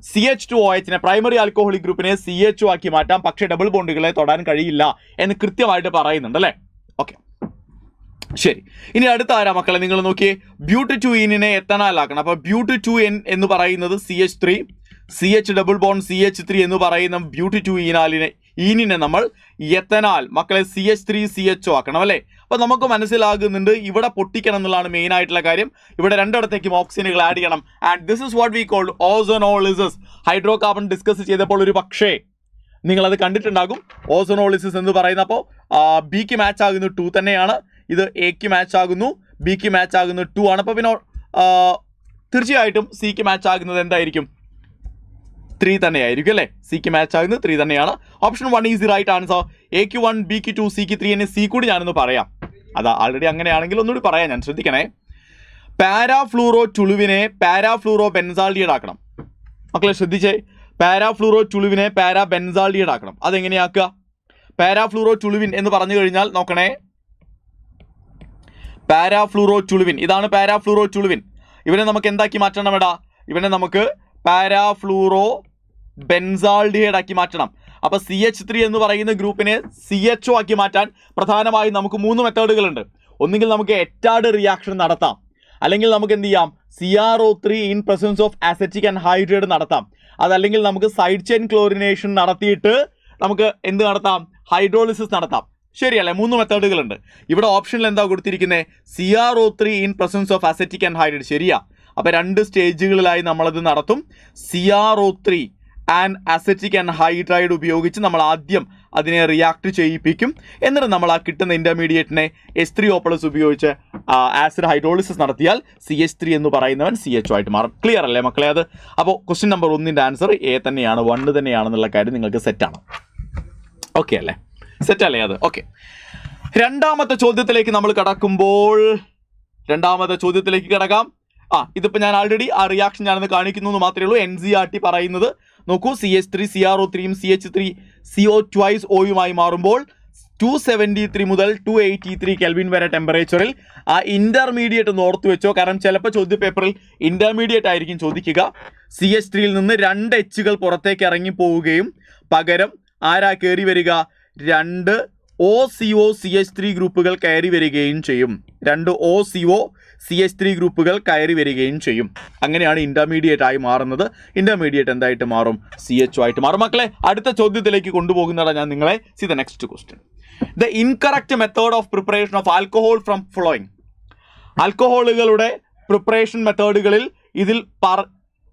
CH2OHനെ പ്രൈമറി ആൽക്കഹോളിക് ഗ്രൂപ്പിനെ CHO ആക്കി മാറ്റാം, പക്ഷേ ഡബിൾ ബോണ്ടുകളെ തൊടാൻ കഴിയില്ല എന്ന് കൃത്യമായിട്ട് പറയുന്നുണ്ട് അല്ലേ? ഓക്കെ, ശരി. ഇനി അടുത്ത ആരാ മക്കളെ? നിങ്ങൾ നോക്കിയേ, ബ്യൂട്ട്2ഈനിനെ എത്തനാൽ ആക്കണം. അപ്പോൾ ബ്യൂട്ട്2N എന്ന് പറയുന്നത് CH3, CH double bond CH3 എന്ന് പറയുന്ന ബ്യൂട്ട്2ഈനിനെ നമ്മൾ എത്തനാൽ മക്കളെ CH3CHO ആക്കണം അല്ലേ? അപ്പോൾ നമുക്ക് മനസ്സിലാകുന്നുണ്ട് ഇവിടെ പൊട്ടിക്കണം എന്നുള്ളതാണ് മെയിൻ ആയിട്ടുള്ള കാര്യം. ഇവിടെ രണ്ടിടത്തേക്കും ഓക്സിജനുകൾ ആഡ് ചെയ്യണം. And this is what we called ozonolysis. Hydrocarbon discuss ചെയ്തപ്പോൾ ഒരു പക്ഷേ നിങ്ങളത് കണ്ടിട്ടുണ്ടാകും. ഓസോണോളിസിസ് എന്ന് പറയുന്ന, അപ്പോൾ ബിക്ക് മാച്ച് ആകുന്നു 2 തന്നെയാണ്, ഇത് എക്ക് മാച്ച് ആകുന്നു, ബിക്ക് മാച്ച് ആകുന്നു 2 ആണ്. അപ്പോൾ പിന്നെ തീർച്ചയായിട്ടും സിക്ക് മാച്ച് ആകുന്നത് എന്തായിരിക്കും? 3 തന്നെയായിരിക്കും അല്ലേ? സിക്ക് മാച്ച് ആകുന്നത് 3 തന്നെയാണ്. Option 1 is the right answer. എക്ക് 1, ബിക്ക് 2, സിക്ക് 3 എന്നെ സി കൂടി ഞാനൊന്ന് പറയാം. അതാ ആൾറെഡി അങ്ങനെയാണെങ്കിൽ ഒന്നുകൂടി പറയാം ഞാൻ. ശ്രദ്ധിക്കണേ, പാരാഫ്ലൂറോ ടുളുവിനെ പാരാഫ്ലൂറോ ബെൻസാൾഡിയഡ് ആക്കണം. മക്കളെ ശ്രദ്ധിച്ചേ, പാരാഫ്ലൂറോ ടുളുവിനെ പാരാ ബെൻസാൾഡിയഡ് ആക്കണം. അതെങ്ങനെയാക്കുക? പാരാഫ്ലൂറോ ടുളുവിൻ എന്ന് പറഞ്ഞു കഴിഞ്ഞാൽ നോക്കണേ, പാരാഫ്ലൂറോ ടുളുവിൻ, ഇതാണ് പാരാഫ്ലൂറോ ടുളുവിൻ. ഇവനെ നമുക്ക് എന്താക്കി മാറ്റണം എടാ? ഇവനെ നമുക്ക് പാരാഫ്ലൂറോ ബെൻസാൾഡിഹൈഡ് ആക്കി മാറ്റണം. അപ്പോൾ CH3 എന്ന് പറയുന്ന ഗ്രൂപ്പിനെ CHO ആക്കി മാറ്റാൻ പ്രധാനമായും നമുക്ക് 3 മെത്തേഡുകളുണ്ട്. ഒന്നുകിൽ നമുക്ക് എറ്റാഡ് റിയാക്ഷൻ നടത്താം, അല്ലെങ്കിൽ നമുക്ക് എന്ത് ചെയ്യാം? CrO3 in presence of acetic anhydride നടത്താം. അതല്ലെങ്കിൽ നമുക്ക് സൈഡ് ചെയിൻ ക്ലോറിനേഷൻ നടത്തിയിട്ട് നമുക്ക് എന്ത് നടത്താം? ഹൈഡ്രോളിസിസ് നടത്താം. ശരിയല്ലേ? 3 മെത്തേഡുകളുണ്ട്. ഇവിടെ ഓപ്ഷനിൽ എന്താ കൊടുത്തിരിക്കുന്നത്? CrO3 in presence of acetic anhydride. ശരിയാ? അപ്പോൾ 2 സ്റ്റേജുകളിലായി നമ്മളത് നടത്തും. CrO3 ആൻഡ് അസറ്റിക് ആൻഹൈഡ്രൈഡ് ഉപയോഗിച്ച് നമ്മൾ ആദ്യം അതിനെ റിയാക്ട് ചെയ്യിപ്പിക്കും. എന്നിട്ട് നമ്മൾ ആ കിട്ടുന്ന ഇൻ്റർമീഡിയറ്റിനെ H3O+ ഉപയോഗിച്ച് ആസിഡ് ഹൈഡ്രോളിസിസ് നടത്തിയാൽ CH3 എന്ന് പറയുന്നവൻ CHO ആയിട്ട് മാറും. ക്ലിയർ അല്ലേ മക്കളെ അത്? അപ്പോൾ ക്വസ്റ്റ്യൻ നമ്പർ 1ൻ്റെ ആൻസർ A തന്നെയാണ്, 1 തന്നെയാണെന്നുള്ള കാര്യം നിങ്ങൾക്ക് സെറ്റാണ്. ഓക്കെ അല്ലേ? സെറ്റല്ലേ അത്? ഓക്കെ, രണ്ടാമത്തെ ചോദ്യത്തിലേക്ക് നമ്മൾ കടക്കുമ്പോൾ, രണ്ടാമത്തെ ചോദ്യത്തിലേക്ക് കിടക്കാം. ഇതിപ്പോൾ ഞാൻ ആൾറെഡി ആ റിയാക്ഷൻ ഞാനൊന്ന് കാണിക്കുന്നു എന്ന് മാത്രമേ ഉള്ളൂ. NCERT പറയുന്നത് നോക്കൂ, CH3 CrO3യും CH3 CO2Oയുമായി മാറുമ്പോൾ 273 മുതൽ 283 കെൽവിൻ വരെ ടെമ്പറേച്ചറിൽ ആ ഇൻ്റർമീഡിയറ്റ് ഒന്ന് ഓർത്തു വെച്ചോ. കാരണം ചിലപ്പോൾ ചോദ്യ പേപ്പറിൽ ഇൻ്റർമീഡിയറ്റ് ആയിരിക്കും ചോദിക്കുക. CH3യിൽ നിന്ന് 2 Hകൾ പുറത്തേക്ക് ഇറങ്ങി പോവുകയും പകരം ആരാ കയറി വരിക? 2 OCO CH3 ഗ്രൂപ്പുകൾ കയറി വരികയും ചെയ്യും. 2 OCO CH3 ഗ്രൂപ്പുകൾ കയറി വരികയും ചെയ്യും. അങ്ങനെയാണ് ഇൻ്റർമീഡിയറ്റ് ആയി മാറുന്നത്. ഇൻ്റർമീഡിയറ്റ് എന്തായിട്ട് മാറും? CHO ആയിട്ട് മാറും. മക്കളെ അടുത്ത ചോദ്യത്തിലേക്ക് കൊണ്ടുപോകുന്നതാണ് ഞാൻ നിങ്ങളെ. See the next question. The incorrect method of preparation of alcohol from following. ആൽക്കഹോളുകളുടെ പ്രിപ്പറേഷൻ മെത്തേഡുകളിൽ ഇതിൽ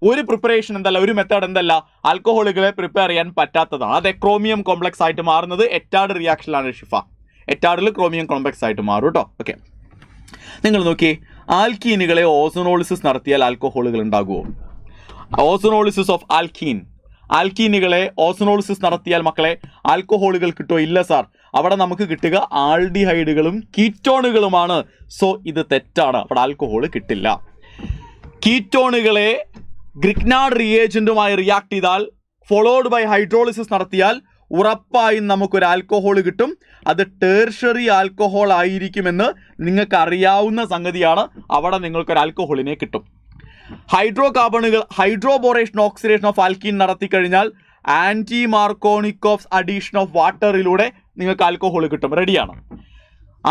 ഒരു പ്രിപ്പറേഷൻ എന്തല്ല, ഒരു മെത്തേഡ് എന്തല്ല, ആൽക്കഹോളുകളെ പ്രിപ്പയർ ചെയ്യാൻ പറ്റാത്തതാണ്. അത് ക്രോമിയം കോംപ്ലക്സ് ആയിട്ട് മാറുന്നത് എറ്റാഡ് റിയാക്ഷനിലാണ് ഷിഫ. എറ്റാഡിൽ ക്രോമിയം കോംപ്ലക്സ് ആയിട്ട് മാറും കേട്ടോ. ഓക്കെ, നിങ്ങൾ നോക്കിയേ, ആൽക്കീനുകളെ ഓസോണോളിസിസ് നടത്തിയാൽ ആൽക്കഹോളുകൾ ഉണ്ടാകുമോ? ഓസോണോളിസിസ് ഓഫ് ആൽക്കീൻ, ആൽക്കീനുകളെ ഓസോണോളിസിസ് നടത്തിയാൽ മക്കളെ ആൽക്കഹോളുകൾ കിട്ടുമോ? ഇല്ല സാർ, അവിടെ നമുക്ക് കിട്ടുക ആൾഡിഹൈഡുകളും കീറ്റോണുകളുമാണ്. സോ ഇത് തെറ്റാണ്, അവിടെ ആൽക്കഹോൾ കിട്ടില്ല. കീറ്റോണുകളെ ഗ്രിഗ്നാർഡ് റിയേജന്റുമായി റിയാക്ട് ചെയ്താൽ ഫോളോഡ് ബൈ ഹൈഡ്രോളിസിസ് നടത്തിയാൽ ഉറപ്പായും നമുക്കൊരു ആൽക്കഹോൾ കിട്ടും. അത് ടേർഷറി ആൽക്കഹോൾ ആയിരിക്കുമെന്ന് നിങ്ങൾക്ക് അറിയാവുന്ന സംഗതിയാണ്. അവിടെ നിങ്ങൾക്കൊരു ആൽക്കഹോളിനെ കിട്ടും. ഹൈഡ്രോകാർബണുകൾ ഹൈഡ്രോബോറേഷൻ ഓക്സിഡേഷൻ ഓഫ് ആൽക്കീൻ നടത്തി കഴിഞ്ഞാൽ ആൻറ്റി മാർക്കോണിക്കോഫ് അഡീഷൻ ഓഫ് വാട്ടറിലൂടെ നിങ്ങൾക്ക് ആൽക്കഹോൾ കിട്ടും. റെഡിയാണ്.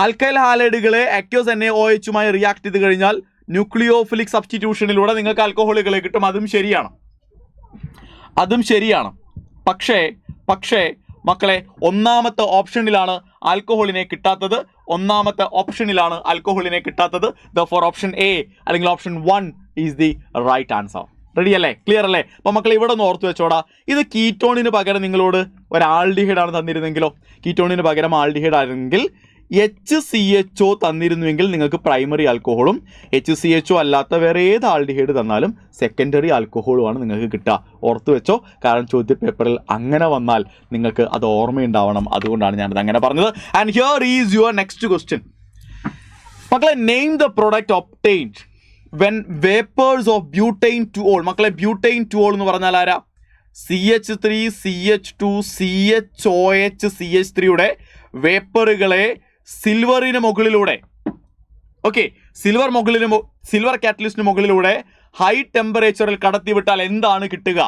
ആൽക്കൈൽ ഹാലൈഡുകളെ അക്വസ് NaOH റിയാക്ട് ചെയ്ത് കഴിഞ്ഞാൽ ന്യൂക്ലിയോഫിലിക് സബ്സ്റ്റിറ്റ്യൂഷനിലൂടെ നിങ്ങൾക്ക് ആൽക്കഹോളുകളെ കിട്ടും. അതും ശരിയാണ്. പക്ഷേ മക്കളെ ഒന്നാമത്തെ ഓപ്ഷനിലാണ് ആൽക്കഹോളിനെ കിട്ടാത്തത്. Therefore ഓപ്ഷൻ എ അല്ലെങ്കിൽ option 1 is the right answer. Ready അല്ലേ? ക്ലിയർ അല്ലേ? അപ്പോൾ മക്കളെ ഇവിടെ ഒന്ന് ഓർത്ത് വെച്ചോടാ. ഇത് കീറ്റോണിന് പകരം നിങ്ങളോട് ഒരു ആൽഡിഹൈഡാണ് തന്നിരുന്നെങ്കിലോ, കീറ്റോണിന് പകരം ആൽഡിഹൈഡ് ആയിരുന്നെങ്കിൽ HCHO തന്നിരുന്നുവെങ്കിൽ നിങ്ങൾക്ക് പ്രൈമറി ആൽക്കഹോളും HCHO അല്ലാത്ത വേറെ ഏത് ആൽഡിഹൈഡ് തന്നാലും സെക്കൻഡറി ആൽക്കഹോളുമാണ് നിങ്ങൾക്ക് കിട്ടുക. ഓർത്ത് വെച്ചോ. കാരണം ചോദ്യ പേപ്പറിൽ അങ്ങനെ വന്നാൽ നിങ്ങൾക്ക് അത് ഓർമ്മയുണ്ടാവണം. അതുകൊണ്ടാണ് ഞാനത് അങ്ങനെ പറഞ്ഞത്. And here is your next question. മക്കളെ, name the product obtained when vapours of butan two ol. മക്കളെ, ബ്യൂട്ടൈൻ ടു ഓൾ എന്ന് പറഞ്ഞാൽ ആരാ? CH3 CH2 CHOH CH3യുടെ വേപ്പറുകളെ സിൽവറിന് മുകളിലൂടെ സിൽവർ കാറ്റലിസ്റ്റിന് മുകളിലൂടെ ഹൈ ടെമ്പറേച്ചറിൽ കടത്തിവിട്ടാൽ എന്താണ് കിട്ടുക?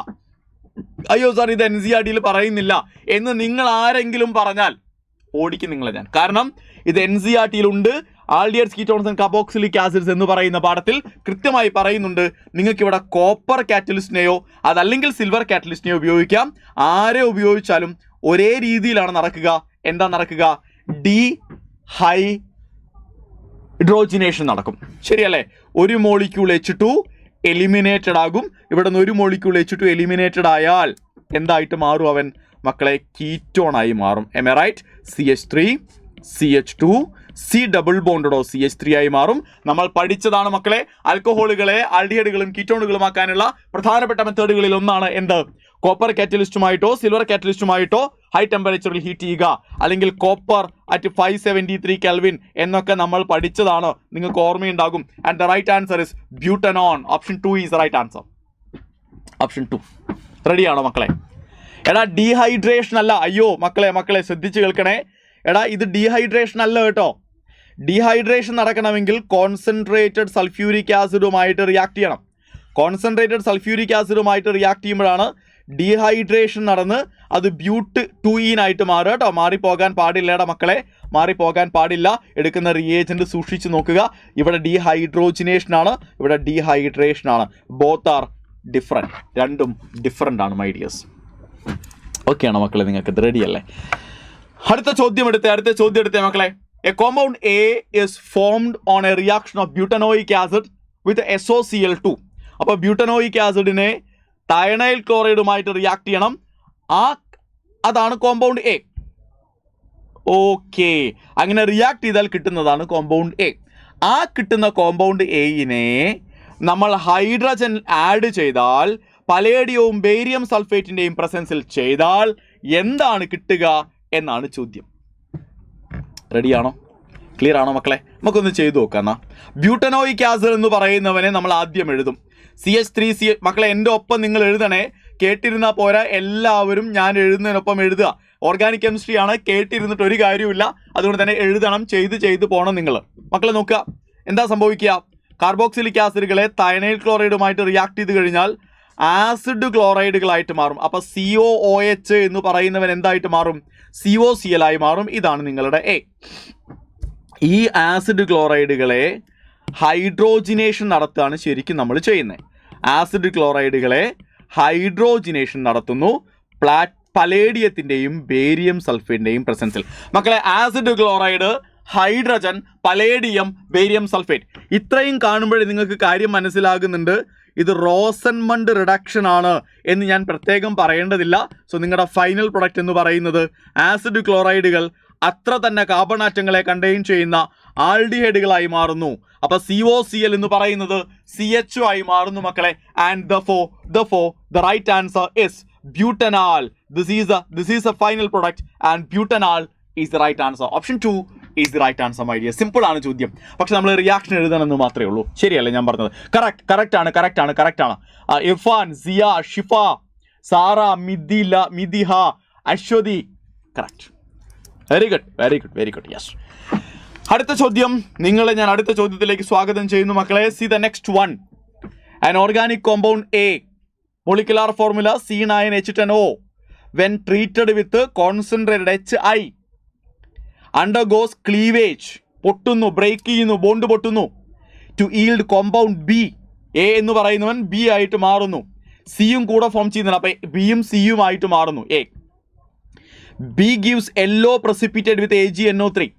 അയ്യോ സാർ, ഇത് NCERT പറയുന്നില്ല എന്ന് നിങ്ങൾ ആരെങ്കിലും പറഞ്ഞാൽ ഓടിക്കും നിങ്ങളെ ഞാൻ. കാരണം ഇത് NCERT aldehydes, ketones and carboxylic acids എന്ന് പറയുന്ന പാഠത്തിൽ കൃത്യമായി പറയുന്നുണ്ട്. നിങ്ങൾക്ക് ഇവിടെ കോപ്പർ കാറ്റലിസ്റ്റിനെയോ അതല്ലെങ്കിൽ സിൽവർ കാറ്റലിസ്റ്റിനെയോ ഉപയോഗിക്കാം. ആരെ ഉപയോഗിച്ചാലും ഒരേ രീതിയിലാണ് നടക്കുക. എന്താ നടക്കുക? ഡീഹൈഡ്രോജിനേഷൻ നടക്കും. ശരിയല്ലേ? ഒരു മോളിക്യൂൾ H2 എലിമിനേറ്റഡ് ആകും. ഇവിടെ നിന്ന് ഒരു മോളിക്യൂൾ H2 എലിമിനേറ്റഡ് ആയാൽ എന്തായിട്ട് മാറും അവൻ? മക്കളെ, കീറ്റോൺ ആയി മാറും. Am I right? CH3 CH2 C double ബോണ്ടഡോ CH3 ആയി മാറും. നമ്മൾ പഠിച്ചതാണ് മക്കളെ. ആൽക്കഹോളുകളെ ആൽഡിഹൈഡുകളും കീറ്റോണുകളുമാക്കാനുള്ള പ്രധാനപ്പെട്ട മെത്തേഡുകളിൽ ഒന്നാണ് എന്ത്? കോപ്പർ കാറ്റലിസ്റ്റുമായിട്ടോ സിൽവർ കാറ്റലിസ്റ്റുമായിട്ടോ ഹൈ ടെമ്പറേച്ചറിൽ ഹീറ്റ് ചെയ്യുക, അല്ലെങ്കിൽ കോപ്പർ അറ്റ് 573 കെൽവിൻ എന്നൊക്കെ നമ്മൾ പഠിച്ചതാണ്. നിങ്ങൾക്ക് ഓർമ്മയുണ്ടാകും. And the right answer is butanone. Option 2 is right answer. Option 2. റെഡിയാണോ മക്കളെ? എടാ, ഡീഹൈഡ്രേഷൻ അല്ല. അയ്യോ മക്കളെ ശ്രദ്ധിച്ച് കേൾക്കണേ. എടാ, ഇത് ഡീഹൈഡ്രേഷൻ അല്ല കേട്ടോ. ഡീഹൈഡ്രേഷൻ നടക്കണമെങ്കിൽ കോൺസെൻട്രേറ്റഡ് സൾഫ്യൂരിക് ആസിഡുമായിട്ട് റിയാക്ട് ചെയ്യണം. കോൺസെൻട്രേറ്റഡ് സൾഫ്യൂരിക് ആസിഡുമായിട്ട് റിയാക്ട് ചെയ്യുമ്പോഴാണ് ഡീഹൈഡ്രേഷൻ നടന്ന് അത് ബ്യൂട്ട് 2 ആയിട്ട് മാറുക കേട്ടോ. മാറിപ്പോകാൻ പാടില്ലടാ മക്കളെ, മാറിപ്പോകാൻ പാടില്ല. എടുക്കുന്ന റിയേജന്റ് സൂക്ഷിച്ച് നോക്കുക. ഇവിടെ ഡീഹൈഡ്രോജിനേഷൻ ആണ്, ഇവിടെ ഡീഹൈഡ്രേഷൻ ആണ്. Both are different. രണ്ടും ഡിഫറെൻ്റ് ആണ് മൈ ഡിയേഴ്സ്. ഓക്കെ ആണോ മക്കളെ? നിങ്ങൾക്ക് ഇത് റെഡി അല്ലേ? അടുത്ത ചോദ്യം എടുത്തേ മക്കളെ. A compound A is formed on a reaction of butanoic acid with SOCl2. അപ്പോൾ ബ്യൂട്ടനോയിക് ആസിഡിനെ തയനൈൽ ക്ലോറൈഡുമായിട്ട് റിയാക്ട് ചെയ്യണം. അതാണ് കോമ്പൗണ്ട് A. ഓക്കെ, അങ്ങനെ റിയാക്ട് ചെയ്താൽ കിട്ടുന്നതാണ് കോമ്പൗണ്ട് A. ആ കിട്ടുന്ന കോമ്പൗണ്ട് Aയിനെ നമ്മൾ ഹൈഡ്രജൻ ആഡ് ചെയ്താൽ, പലേഡിയവും ബേരിയം സൾഫേറ്റിൻ്റെയും പ്രസൻസിൽ ചെയ്താൽ എന്താണ് കിട്ടുക എന്നാണ് ചോദ്യം. റെഡിയാണോ? ക്ലിയർ ആണോ മക്കളെ? നമുക്കൊന്ന് ചെയ്തു നോക്കാം. ബ്യൂട്ടനോയിക് ആസിഡ് എന്ന് പറയുന്നവനെ നമ്മൾ ആദ്യം എഴുതും. CH3 മക്കളെ, എൻ്റെ ഒപ്പം നിങ്ങൾ എഴുതണേ. കേട്ടിരുന്നാൽ പോരാ, എല്ലാവരും ഞാൻ എഴുതുന്നതിനൊപ്പം എഴുതുക. ഓർഗാനിക് കെമിസ്ട്രി ആണ്, കേട്ടിരുന്നിട്ട് ഒരു കാര്യമില്ല. അതുകൊണ്ട് തന്നെ എഴുതണം, ചെയ്ത് പോകണം നിങ്ങൾ. മക്കളെ നോക്കുക, എന്താ സംഭവിക്കുക? കാർബോക്സിലിക് ആസിഡുകളെ തയനൈൽ ക്ലോറൈഡുമായിട്ട് റിയാക്ട് ചെയ്ത് കഴിഞ്ഞാൽ ആസിഡ് ക്ലോറൈഡുകളായിട്ട് മാറും. അപ്പോൾ COOH എന്ന് പറയുന്നവൻ എന്തായിട്ട് മാറും? COCl ആയി മാറും. ഇതാണ് നിങ്ങളുടെ A. ഈ ആസിഡ് ക്ലോറൈഡുകളെ ഹൈഡ്രോജിനേഷൻ നടത്തുകയാണ് ശരിക്കും നമ്മൾ ചെയ്യുന്നത്. ആസിഡ് ക്ലോറൈഡുകളെ ഹൈഡ്രോജിനേഷൻ നടത്തുന്നു പലേഡിയത്തിൻ്റെയും ബേരിയം സൾഫേറ്റിൻ്റെയും പ്രസൻസിൽ. മക്കളെ, acid chloride, hydrogen, palladium, barium sulphate, ഇത്രയും കാണുമ്പോഴേ നിങ്ങൾക്ക് കാര്യം മനസ്സിലാകുന്നുണ്ട്. ഇത് റോസൻമണ്ട് റിഡക്ഷൻ ആണ് എന്ന് ഞാൻ പ്രത്യേകം പറയേണ്ടതില്ല. സോ നിങ്ങളുടെ ഫൈനൽ പ്രൊഡക്റ്റ് എന്ന് പറയുന്നത് ആസിഡ് ക്ലോറൈഡുകൾ അത്ര തന്നെ കാർബൺ ആറ്റങ്ങളെ കണ്ടെയ്ൻ ചെയ്യുന്ന ആൽഡിഹൈഡുകളായി മാറുന്നു. അപ്പോൾ COCl എന്ന് പറയുന്നത് CHO ആയി മാറുന്നു മക്കളെ. And therefore the right answer is butanol. This is a final product and butanol is the right answer. Option 2 is the right answer my dear. Simple ആണ് ചോദ്യം, പക്ഷെ നമ്മൾ റിയാക്ഷൻ എഴുതണമെന്ന് മാത്രമേ ഉള്ളൂ. ശരിയല്ലേ ഞാൻ പറഞ്ഞത്? കറക്റ്റ് ആണ്. Irfan, Siya, Shifa, Sara, Midiha, Aswathi correct. Very good very good very good. Yes. അടുത്ത ചോദ്യം, നിങ്ങളെ ഞാൻ അടുത്ത ചോദ്യത്തിലേക്ക് സ്വാഗതം ചെയ്യുന്നു മക്കളെ. See the next one. An organic compound A, molecular formula C9H10O, when treated with concentrated HI, undergoes cleavage, പൊട്ടുന്നു, ബ്രേക്ക് ചെയ്യുന്നു, ബോണ്ട് പൊട്ടുന്നു, to yield compound B. A എന്ന് പറയുന്നവൻ ബി ആയിട്ട് മാറുന്നു, സിയും കൂടെ ഫോം ചെയ്യുന്നുണ്ട്, അപ്പം ബിയും സിയും ആയിട്ട് മാറുന്നു. A B gives yellow precipitate with AgNO3.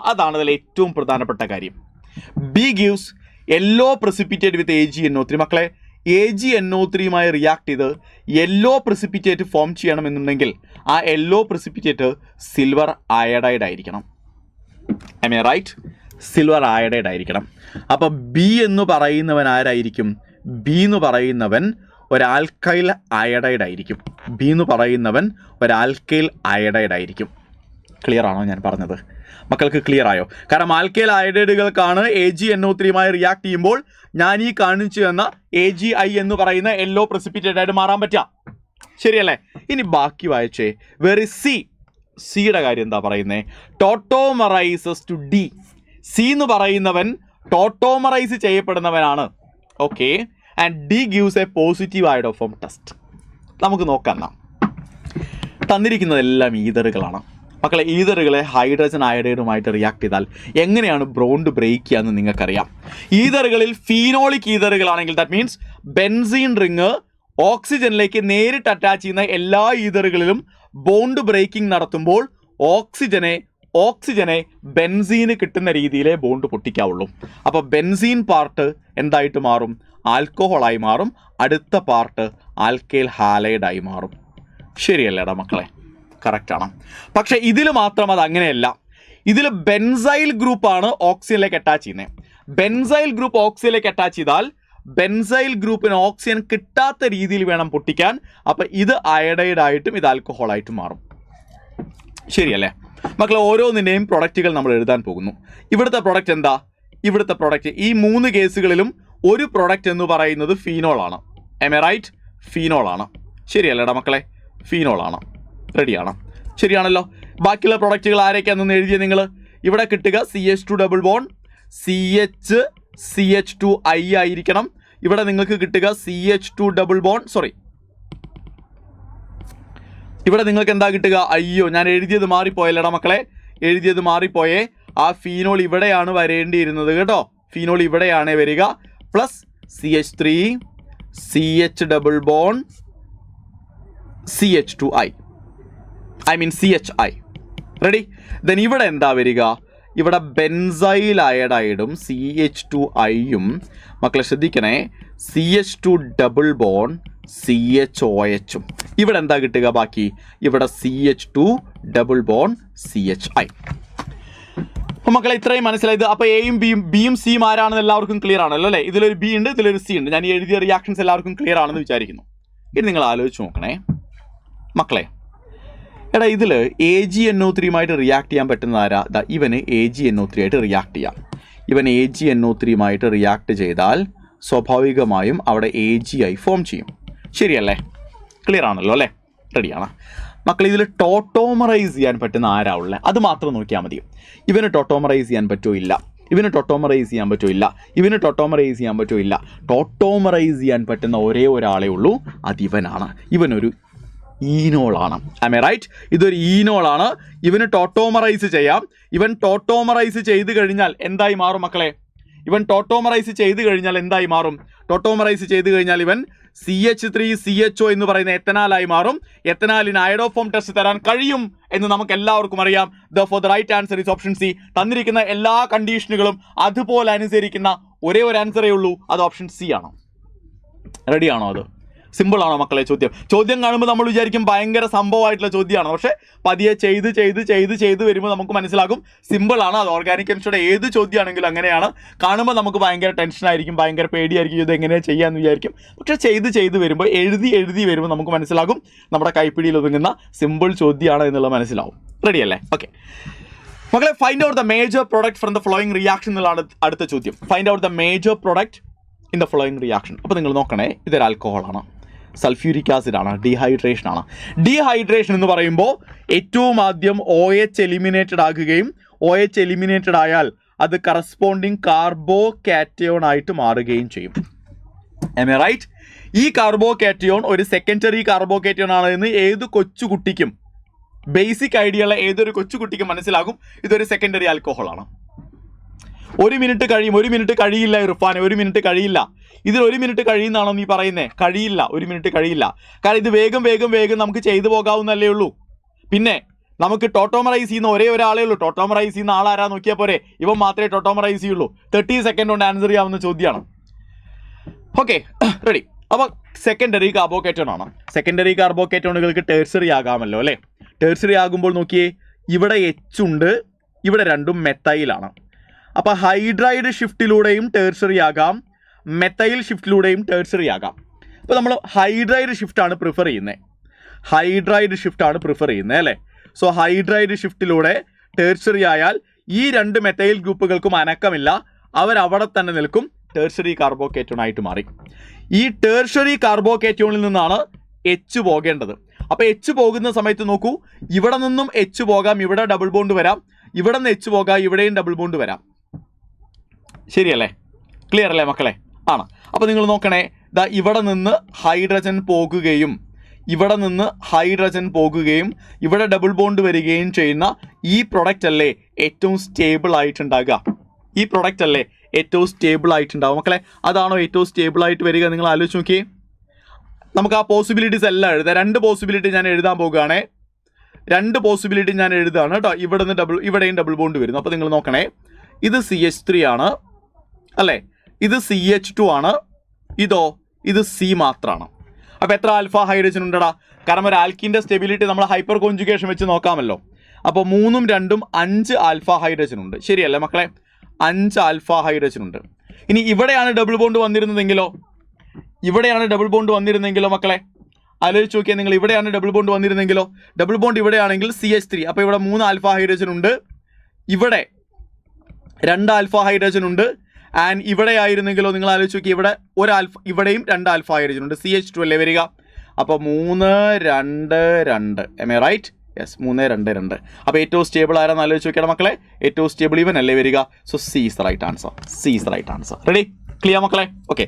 അതാണ് അതിൽ ഏറ്റവും പ്രധാനപ്പെട്ട കാര്യം. B gives yellow precipitate with AgNO3. മക്കളെ, AgNO3യുമായി റിയാക്ട് ചെയ്ത് യെല്ലോ പ്രസിപ്പിറ്റേറ്റ് ഫോം ചെയ്യണമെന്നുണ്ടെങ്കിൽ ആ യെല്ലോ പ്രസിപ്പിറ്റേറ്റ് സിൽവർ അയഡൈഡ് ആയിരിക്കണം. I mean right, silver iodide ആയിരിക്കണം. അപ്പോൾ ബി എന്ന് പറയുന്നവൻ ആരായിരിക്കും? ബി എന്ന് പറയുന്നവൻ ഒരു ആൽക്കൈൽ അയഡൈഡ് ആയിരിക്കും. ബി എന്ന് പറയുന്നവൻ ഒരു ആൽക്കൈൽ അയഡൈഡ് ആയിരിക്കും. ക്ലിയർ ആണോ ഞാൻ പറഞ്ഞത്? മക്കൾക്ക് ക്ലിയർ ആയോ? കാരണം ആൽക്കൈൽ അയഡൈഡുകൾക്കാണ് AgNO3യുമായി റിയാക്ട് ചെയ്യുമ്പോൾ ഞാൻ ഈ കാണിച്ചു തന്ന AgI എന്ന് പറയുന്ന യെല്ലോ പ്രസിപ്പിറ്റേറ്റ് ആയിട്ട് മാറാൻ പറ്റുക. ശരിയല്ലേ? ഇനി ബാക്കി വായിച്ചേ. വെറി സിയുടെ കാര്യം എന്താ പറയുന്നത്? ടോട്ടോമറൈസസ് ടു ഡി. സി എന്ന് പറയുന്നവൻ ടോട്ടോമറൈസ് ചെയ്യപ്പെടുന്നവനാണ്. Okay, and D gives a positive iodoform test. നമുക്ക് നോക്കാം. തന്നിരിക്കുന്നതെല്ലാം ഈതറുകളാണ് മക്കളെ. ഈതറുകളെ ഹൈഡ്രജൻ അയഡൈഡുമായിട്ട് റിയാക്ട് ചെയ്താൽ എങ്ങനെയാണ് ബോണ്ട് ബ്രേക്ക് ചെയ്യാന്ന് നിങ്ങൾക്കറിയാം. ഈതറുകളിൽ ഫീനോളിക് ഈതറുകളാണെങ്കിൽ ദാറ്റ് മീൻസ് ബെൻസീൻ റിങ് ഓക്സിജനിലേക്ക് നേരിട്ട് അറ്റാച്ച് ചെയ്യുന്ന എല്ലാ ഈതറുകളിലും ബോണ്ട് ബ്രേക്കിംഗ് നടത്തുമ്പോൾ ഓക്സിജനെ ബെൻസീന് കിട്ടുന്ന രീതിയിലേ ബോണ്ട് പൊട്ടിക്കാവുള്ളൂ. അപ്പോൾ ബെൻസീൻ പാർട്ട് എന്തായിട്ട് മാറും? ആൽക്കഹോളായി മാറും. അടുത്ത പാർട്ട് ആൽക്കൈൽ ഹാലൈഡായി മാറും. ശരിയല്ലേടാ മക്കളെ? കറക്റ്റാണ്. പക്ഷെ ഇതിൽ മാത്രം അത് അങ്ങനെയല്ല. ഇതിൽ ബെൻസൈൽ ഗ്രൂപ്പാണ് ഓക്സിജനിലേക്ക് അറ്റാച്ച് ചെയ്യുന്നത്. ബെൻസൈൽ ഗ്രൂപ്പ് ഓക്സിജനിലേക്ക് അറ്റാച്ച് ചെയ്താൽ ബെൻസൈൽ ഗ്രൂപ്പിന് ഓക്സിജൻ കിട്ടാത്ത രീതിയിൽ വേണം പൊട്ടിക്കാൻ. അപ്പം ഇത് അയഡൈഡായിട്ടും ഇത് ആൽക്കഹോളായിട്ടും മാറും. ശരിയല്ലേ മക്കളെ? ഓരോന്നിൻ്റെയും പ്രൊഡക്റ്റുകൾ നമ്മൾ എഴുതാൻ പോകുന്നു. ഇവിടുത്തെ പ്രൊഡക്റ്റ് എന്താ? ഇവിടുത്തെ പ്രൊഡക്റ്റ് ഈ 3 കേസുകളിലും ഒരു പ്രൊഡക്റ്റ് എന്ന് പറയുന്നത് ഫീനോളാണ്. Am A right? ഫീനോളാണ്. ശരിയല്ലേടാ മക്കളെ? ഫീനോളാണ്. റെഡിയാണ്? ശരിയാണല്ലോ. ബാക്കിയുള്ള പ്രൊഡക്റ്റുകൾ ആരൊക്കെയാണെന്ന് എഴുതിയ നിങ്ങൾ ഇവിടെ കിട്ടുക CH2 ഡബിൾ ബോണ്ട് CH2I ആയിരിക്കണം. ഇവിടെ നിങ്ങൾക്ക് കിട്ടുക CH2 ഡബിൾ ബോണ്ട് ഇവിടെ നിങ്ങൾക്ക് എന്താ കിട്ടുക? അയ്യോ, ഞാൻ എഴുതിയത് മാറിപ്പോയല്ലേടാ മക്കളെ, എഴുതിയത് മാറിപ്പോയേ. ആ ഫീനോൾ ഇവിടെയാണ് വരേണ്ടിയിരുന്നത് കേട്ടോ. ഫീനോൾ ഇവിടെയാണ് വരിക. Plus CH3 CH double bond CH2I, I mean CHI. Ready? Then ഇവിടെ എന്താ വരിക? ഇവിടെ ബെൻസൈൽ അയഡൈഡും CH2Iയും മക്കളെ ശ്രദ്ധിക്കണേ, CH2 ഡബിൾ ബോണ്ട് CHOHും. ഇവിടെ എന്താ കിട്ടുക? ബാക്കി ഇവിടെ CH2 ഡബിൾ ബോണ്ട് CHI. അപ്പോൾ മക്കളെ ഇത്രയും മനസ്സിലായത്. അപ്പോൾ എയും ബിയും സിയും ആരാണെന്ന് എല്ലാവർക്കും ക്ലിയർ ആണല്ലോ അല്ലേ? ഇതിലൊരു ബി ഉണ്ട്, ഇതിലൊരു സി ഉണ്ട്. ഞാൻ ഈ എഴുതിയ റിയാക്ഷൻസ് എല്ലാവർക്കും ക്ലിയർ ആണെന്ന് വിചാരിക്കുന്നു. ഇത് നിങ്ങൾ ആലോചിച്ച് നോക്കണേ മക്കളെ. എടാ ഇതിൽ AgNO3യുമായിട്ട് റിയാക്ട് ചെയ്യാൻ പറ്റുന്ന ആരാ? ഇവന് AgNO3 ആയിട്ട് റിയാക്ട് ചെയ്യാം. ഇവൻ AgNO3യുമായിട്ട് റിയാക്ട് ചെയ്താൽ സ്വാഭാവികമായും അവിടെ AgI ഫോം ചെയ്യും. ശരിയല്ലേ? ക്ലിയർ ആണല്ലോ അല്ലേ? റെഡിയാണ് മക്കൾ? ഇതിൽ ടോട്ടോമറൈസ് ചെയ്യാൻ പറ്റുന്ന ആരാ ഉള്ളത്? അത് മാത്രം നോക്കിയാൽ മതി. ഇവന് ടോട്ടോമറൈസ് ചെയ്യാൻ പറ്റുമോ? ഇല്ല. ഇവന് ടോട്ടോമറൈസ് ചെയ്യാൻ പറ്റുമോ? ഇല്ല. ഇവന് ടോട്ടോമറൈസ് ചെയ്യാൻ പറ്റുമോ? ഇല്ല. ടോട്ടോമറൈസ് ചെയ്യാൻ പറ്റുന്ന ഒരേ ഒരാളേ ഉള്ളൂ, അതിവനാണ്. ഇവനൊരു ഈനോളാണ്. I mean right? ഇതൊരു ഈനോളാണ്. ഇവന് ടോട്ടോമറൈസ് ചെയ്യാം. ഇവൻ ടോട്ടോമറൈസ് ചെയ്ത് കഴിഞ്ഞാൽ എന്തായി മാറും മക്കളെ? ഇവൻ ടോട്ടോമറൈസ് ചെയ്ത് കഴിഞ്ഞാൽ എന്തായി മാറും? ടോട്ടോമറൈസ് ചെയ്ത് കഴിഞ്ഞാൽ ഇവൻ CH3CHO എന്ന് പറയുന്ന എത്തനാലായി മാറും. എത്തനാലിന് അയഡോഫോം ടെസ്റ്റ് തരാൻ കഴിയും എന്ന് നമുക്ക് എല്ലാവർക്കും അറിയാം. The right answer is option C. തന്നിരിക്കുന്ന എല്ലാ കണ്ടീഷനുകളും അതുപോലെ അനുസരിക്കുന്ന ഒരേ ഒരു ആൻസറേ ഉള്ളൂ, അത് ഓപ്ഷൻ സി ആണ്. റെഡിയാണോ? അത് സിമ്പിൾ ആണോ മക്കളെ? ചോദ്യം കാണുമ്പോൾ നമ്മൾ വിചാരിക്കും ഭയങ്കര സംഭവമായിട്ടുള്ള ചോദ്യമാണ്. പക്ഷേ പതിയെ ചെയ്ത് വരുമ്പോൾ നമുക്ക് മനസ്സിലാകും സിമ്പിളാണ്. അത് ഓർഗാനിക് കെമിസ്ട്രിയുടെ ഏത് ചോദ്യമാണെങ്കിലും അങ്ങനെയാണ്. കാണുമ്പോൾ നമുക്ക് ഭയങ്കര ടെൻഷനായിരിക്കും, ഭയങ്കര പേടിയായിരിക്കും, ഇത് എങ്ങനെയാണ് ചെയ്യാമെന്ന് വിചാരിക്കും. പക്ഷേ ചെയ്ത് വരുമ്പോൾ എഴുതി വരുമ്പോൾ നമുക്ക് മനസ്സിലാകും നമ്മുടെ കൈപ്പിടിയിൽ ഒതുങ്ങുന്ന സിമ്പിൾ ചോദ്യമാണ് എന്നുള്ളത് മനസ്സിലാവും. റെഡിയല്ലേ? ഓക്കെ മക്കളെ, find out the major product from the flowing reaction എന്നുള്ളതാണ് അടുത്ത ചോദ്യം. Find out the major product in the flowing reaction. അപ്പോൾ നിങ്ങൾ നോക്കണേ, ഇതൊരു ആൽക്കഹോളാണ്. സൾഫ്യൂരിക് ആസിഡ് ആണ്, ഡീഹൈഡ്രേഷൻ ആണ്. ഡീഹൈഡ്രേഷൻ എന്ന് പറയുമ്പോൾ ഏറ്റവും ആദ്യം OH എലിമിനേറ്റഡ് ആകുകയും OH എലിമിനേറ്റഡ് ആയാൽ അത് കറസ്പോണ്ടിങ് കാർബോകാറ്റയോൺ ആയിട്ട് മാറുകയും ചെയ്യും. Am I right? ഈ കാർബോകാറ്റയോൺ ഒരു സെക്കൻഡറി കാർബോകാറ്റയോൺ ആണ് എന്ന് ഏത് കൊച്ചുകുട്ടിക്കും, ബേസിക് ഐഡിയ ഉള്ള ഏതൊരു കൊച്ചുകുട്ടിക്കും മനസ്സിലാകും ഇതൊരു സെക്കൻഡറി ആൽക്കഹോൾ ആണ്. 1 മിനിറ്റ് കഴിയും, 1 മിനിറ്റ് കഴിയില്ല ഇർഫാനെ, 1 മിനിറ്റ് കഴിയില്ല. ഇതിൽ 1 മിനിറ്റ് കഴിയുന്നതാണോ നീ പറയുന്നത്? കഴിയില്ല, 1 മിനിറ്റ് കഴിയില്ല. കാരണം ഇത് വേഗം വേഗം വേഗം നമുക്ക് ചെയ്തു പോകാവുന്നല്ലേ ഉള്ളൂ. പിന്നെ നമുക്ക് ടോട്ടോമറൈസ് ചെയ്യുന്ന ഒരേ ഒരാളേ ഉള്ളൂ. ടോട്ടോമറൈസ് ചെയ്യുന്ന ആളാരാ നോക്കിയാൽ പോരെ, ഇവൻ മാത്രമേ ടോട്ടോമറൈസ് ചെയ്യുള്ളൂ. 30 സെക്കൻഡ് കൊണ്ട് ആൻസർ ചെയ്യാവുന്ന ചോദ്യമാണ്. Okay, ready. അപ്പോൾ സെക്കൻഡറി കാർബോകാറ്റോൺ ആണ്. സെക്കൻഡറി കാർബോകാറ്റോണുകൾക്ക് ടേഴ്സറി ആകാമല്ലോ അല്ലേ? ടേഴ്സറി ആകുമ്പോൾ നോക്കിയേ, ഇവിടെ H ഉണ്ട്, ഇവിടെ രണ്ടും മെത്തൈലാണ്. അപ്പോൾ ഹൈഡ്രൈഡ് ഷിഫ്റ്റിലൂടെയും ടേഴ്സറി ആകാം, മെത്തൈൽ ഷിഫ്റ്റിലൂടെയും ടേഴ്സറി ആകാം. അപ്പോൾ നമ്മൾ ഹൈഡ്രൈഡ് ഷിഫ്റ്റാണ് പ്രിഫർ ചെയ്യുന്നത്. ഹൈഡ്രൈഡ് ഷിഫ്റ്റാണ് പ്രിഫർ ചെയ്യുന്നത് അല്ലേ? സോ ഹൈഡ്രൈഡ് ഷിഫ്റ്റിലൂടെ ടേഴ്സറി ആയാൽ ഈ 2 മെത്തൈൽ ഗ്രൂപ്പുകൾക്കും അനക്കമില്ല, അവരവിടെ തന്നെ നിൽക്കും, ടേഴ്സറി കാർബോകാറ്റോൺ ആയിട്ട് മാറി. ഈ ടേഴ്സറി കാർബോകാറ്റോണിൽ നിന്നാണ് H പോകേണ്ടത്. അപ്പോൾ H പോകുന്ന സമയത്ത് നോക്കൂ, ഇവിടെ നിന്നും H പോകാം, ഇവിടെ ഡബിൾ ബോണ്ട് വരാം, ഇവിടെ നിന്ന് H പോകാം, ഇവിടെയും ഡബിൾ ബോണ്ട് വരാം. ശരിയല്ലേ? ക്ലിയർ അല്ലേ മക്കളെ? ആണ്. അപ്പോൾ നിങ്ങൾ നോക്കണേ, ദാ ഇവിടെ നിന്ന് ഹൈഡ്രജൻ പോകുകയും ഇവിടെ നിന്ന് ഹൈഡ്രജൻ പോകുകയും ഇവിടെ ഡബിൾ ബോണ്ട് വരികയും ചെയ്യുന്ന ഈ പ്രൊഡക്റ്റ് അല്ലേ ഏറ്റവും സ്റ്റേബിൾ ആയിട്ടുണ്ടാകുക? ഈ പ്രൊഡക്റ്റ് അല്ലേ ഏറ്റവും സ്റ്റേബിൾ ആയിട്ടുണ്ടാവും മക്കളെ? അതാണോ ഏറ്റവും സ്റ്റേബിൾ ആയിട്ട് വരിക? നിങ്ങൾ ആലോചിച്ച് നോക്കിയേ. നമുക്ക് ആ പോസിബിലിറ്റീസ് എല്ലാം എഴുതാം. 2 പോസിബിലിറ്റി ഞാൻ എഴുതാൻ പോകുകയാണേ. 2 പോസിബിലിറ്റി ഞാൻ എഴുതുകയാണ് കേട്ടോ. ഇവിടെയും ഡബിൾ ബോണ്ട് വരുന്നു. അപ്പോൾ നിങ്ങൾ നോക്കണേ, ഇത് CH3 ആണ് അല്ലേ, ഇത് CH2 ആണ്, ഇത് C മാത്രമാണ്. അപ്പോൾ എത്ര ആൽഫ ഹൈഡ്രജൻ ഉണ്ടടാ? കാരണം ഒരു ആൽക്കിൻ്റെ സ്റ്റെബിലിറ്റി നമ്മൾ ഹൈപ്പർ കോൺജുഗേഷൻ വെച്ച് നോക്കാമല്ലോ. അപ്പോൾ 3ഉം 2ഉം 5 ആൽഫ ഹൈഡ്രജൻ ഉണ്ട്. ശരിയല്ലേ മക്കളെ? 5 ആൽഫ ഹൈഡ്രജൻ ഉണ്ട്. ഇനി ഇവിടെയാണ് ഡബിൾ ബോണ്ട് വന്നിരുന്നതെങ്കിലോ? ഇവിടെയാണ് ഡബിൾ ബോണ്ട് വന്നിരുന്നെങ്കിലോ മക്കളെ? ആലോചിച്ച് നോക്കിയാൽ നിങ്ങൾ, ഇവിടെയാണ് ഡബിൾ ബോണ്ട് വന്നിരുന്നെങ്കിലോ? ഡബിൾ ബോണ്ട് ഇവിടെയാണെങ്കിൽ CH3, അപ്പോൾ ഇവിടെ 3 ആൽഫ ഹൈഡ്രജൻ ഉണ്ട്, ഇവിടെ 2 ആൽഫ ഹൈഡ്രജൻ ഉണ്ട്. ആൻഡ് ഇവിടെ ആയിരുന്നെങ്കിലോ? നിങ്ങൾ ആലോചിച്ച് നോക്കി, ഇവിടെ ഇവിടെയും 2 ആൽഫ ഹൈഡ്രജൻ ഉണ്ട്, CH2 അല്ലേ വരിക? അപ്പോൾ 3, 2, 2. M A right? യെസ്, 3, 2, 2. അപ്പോൾ ഏറ്റവും സ്റ്റേബിൾ ആരാന്ന് ആലോചിച്ച് നോക്കിയാൽ മക്കളെ, ഏറ്റവും സ്റ്റേബിൾ ഇവൻ അല്ലേ വരിക? So C is the right answer. C is the right answer. Ready? Clear മക്കളെ? ഓക്കെ.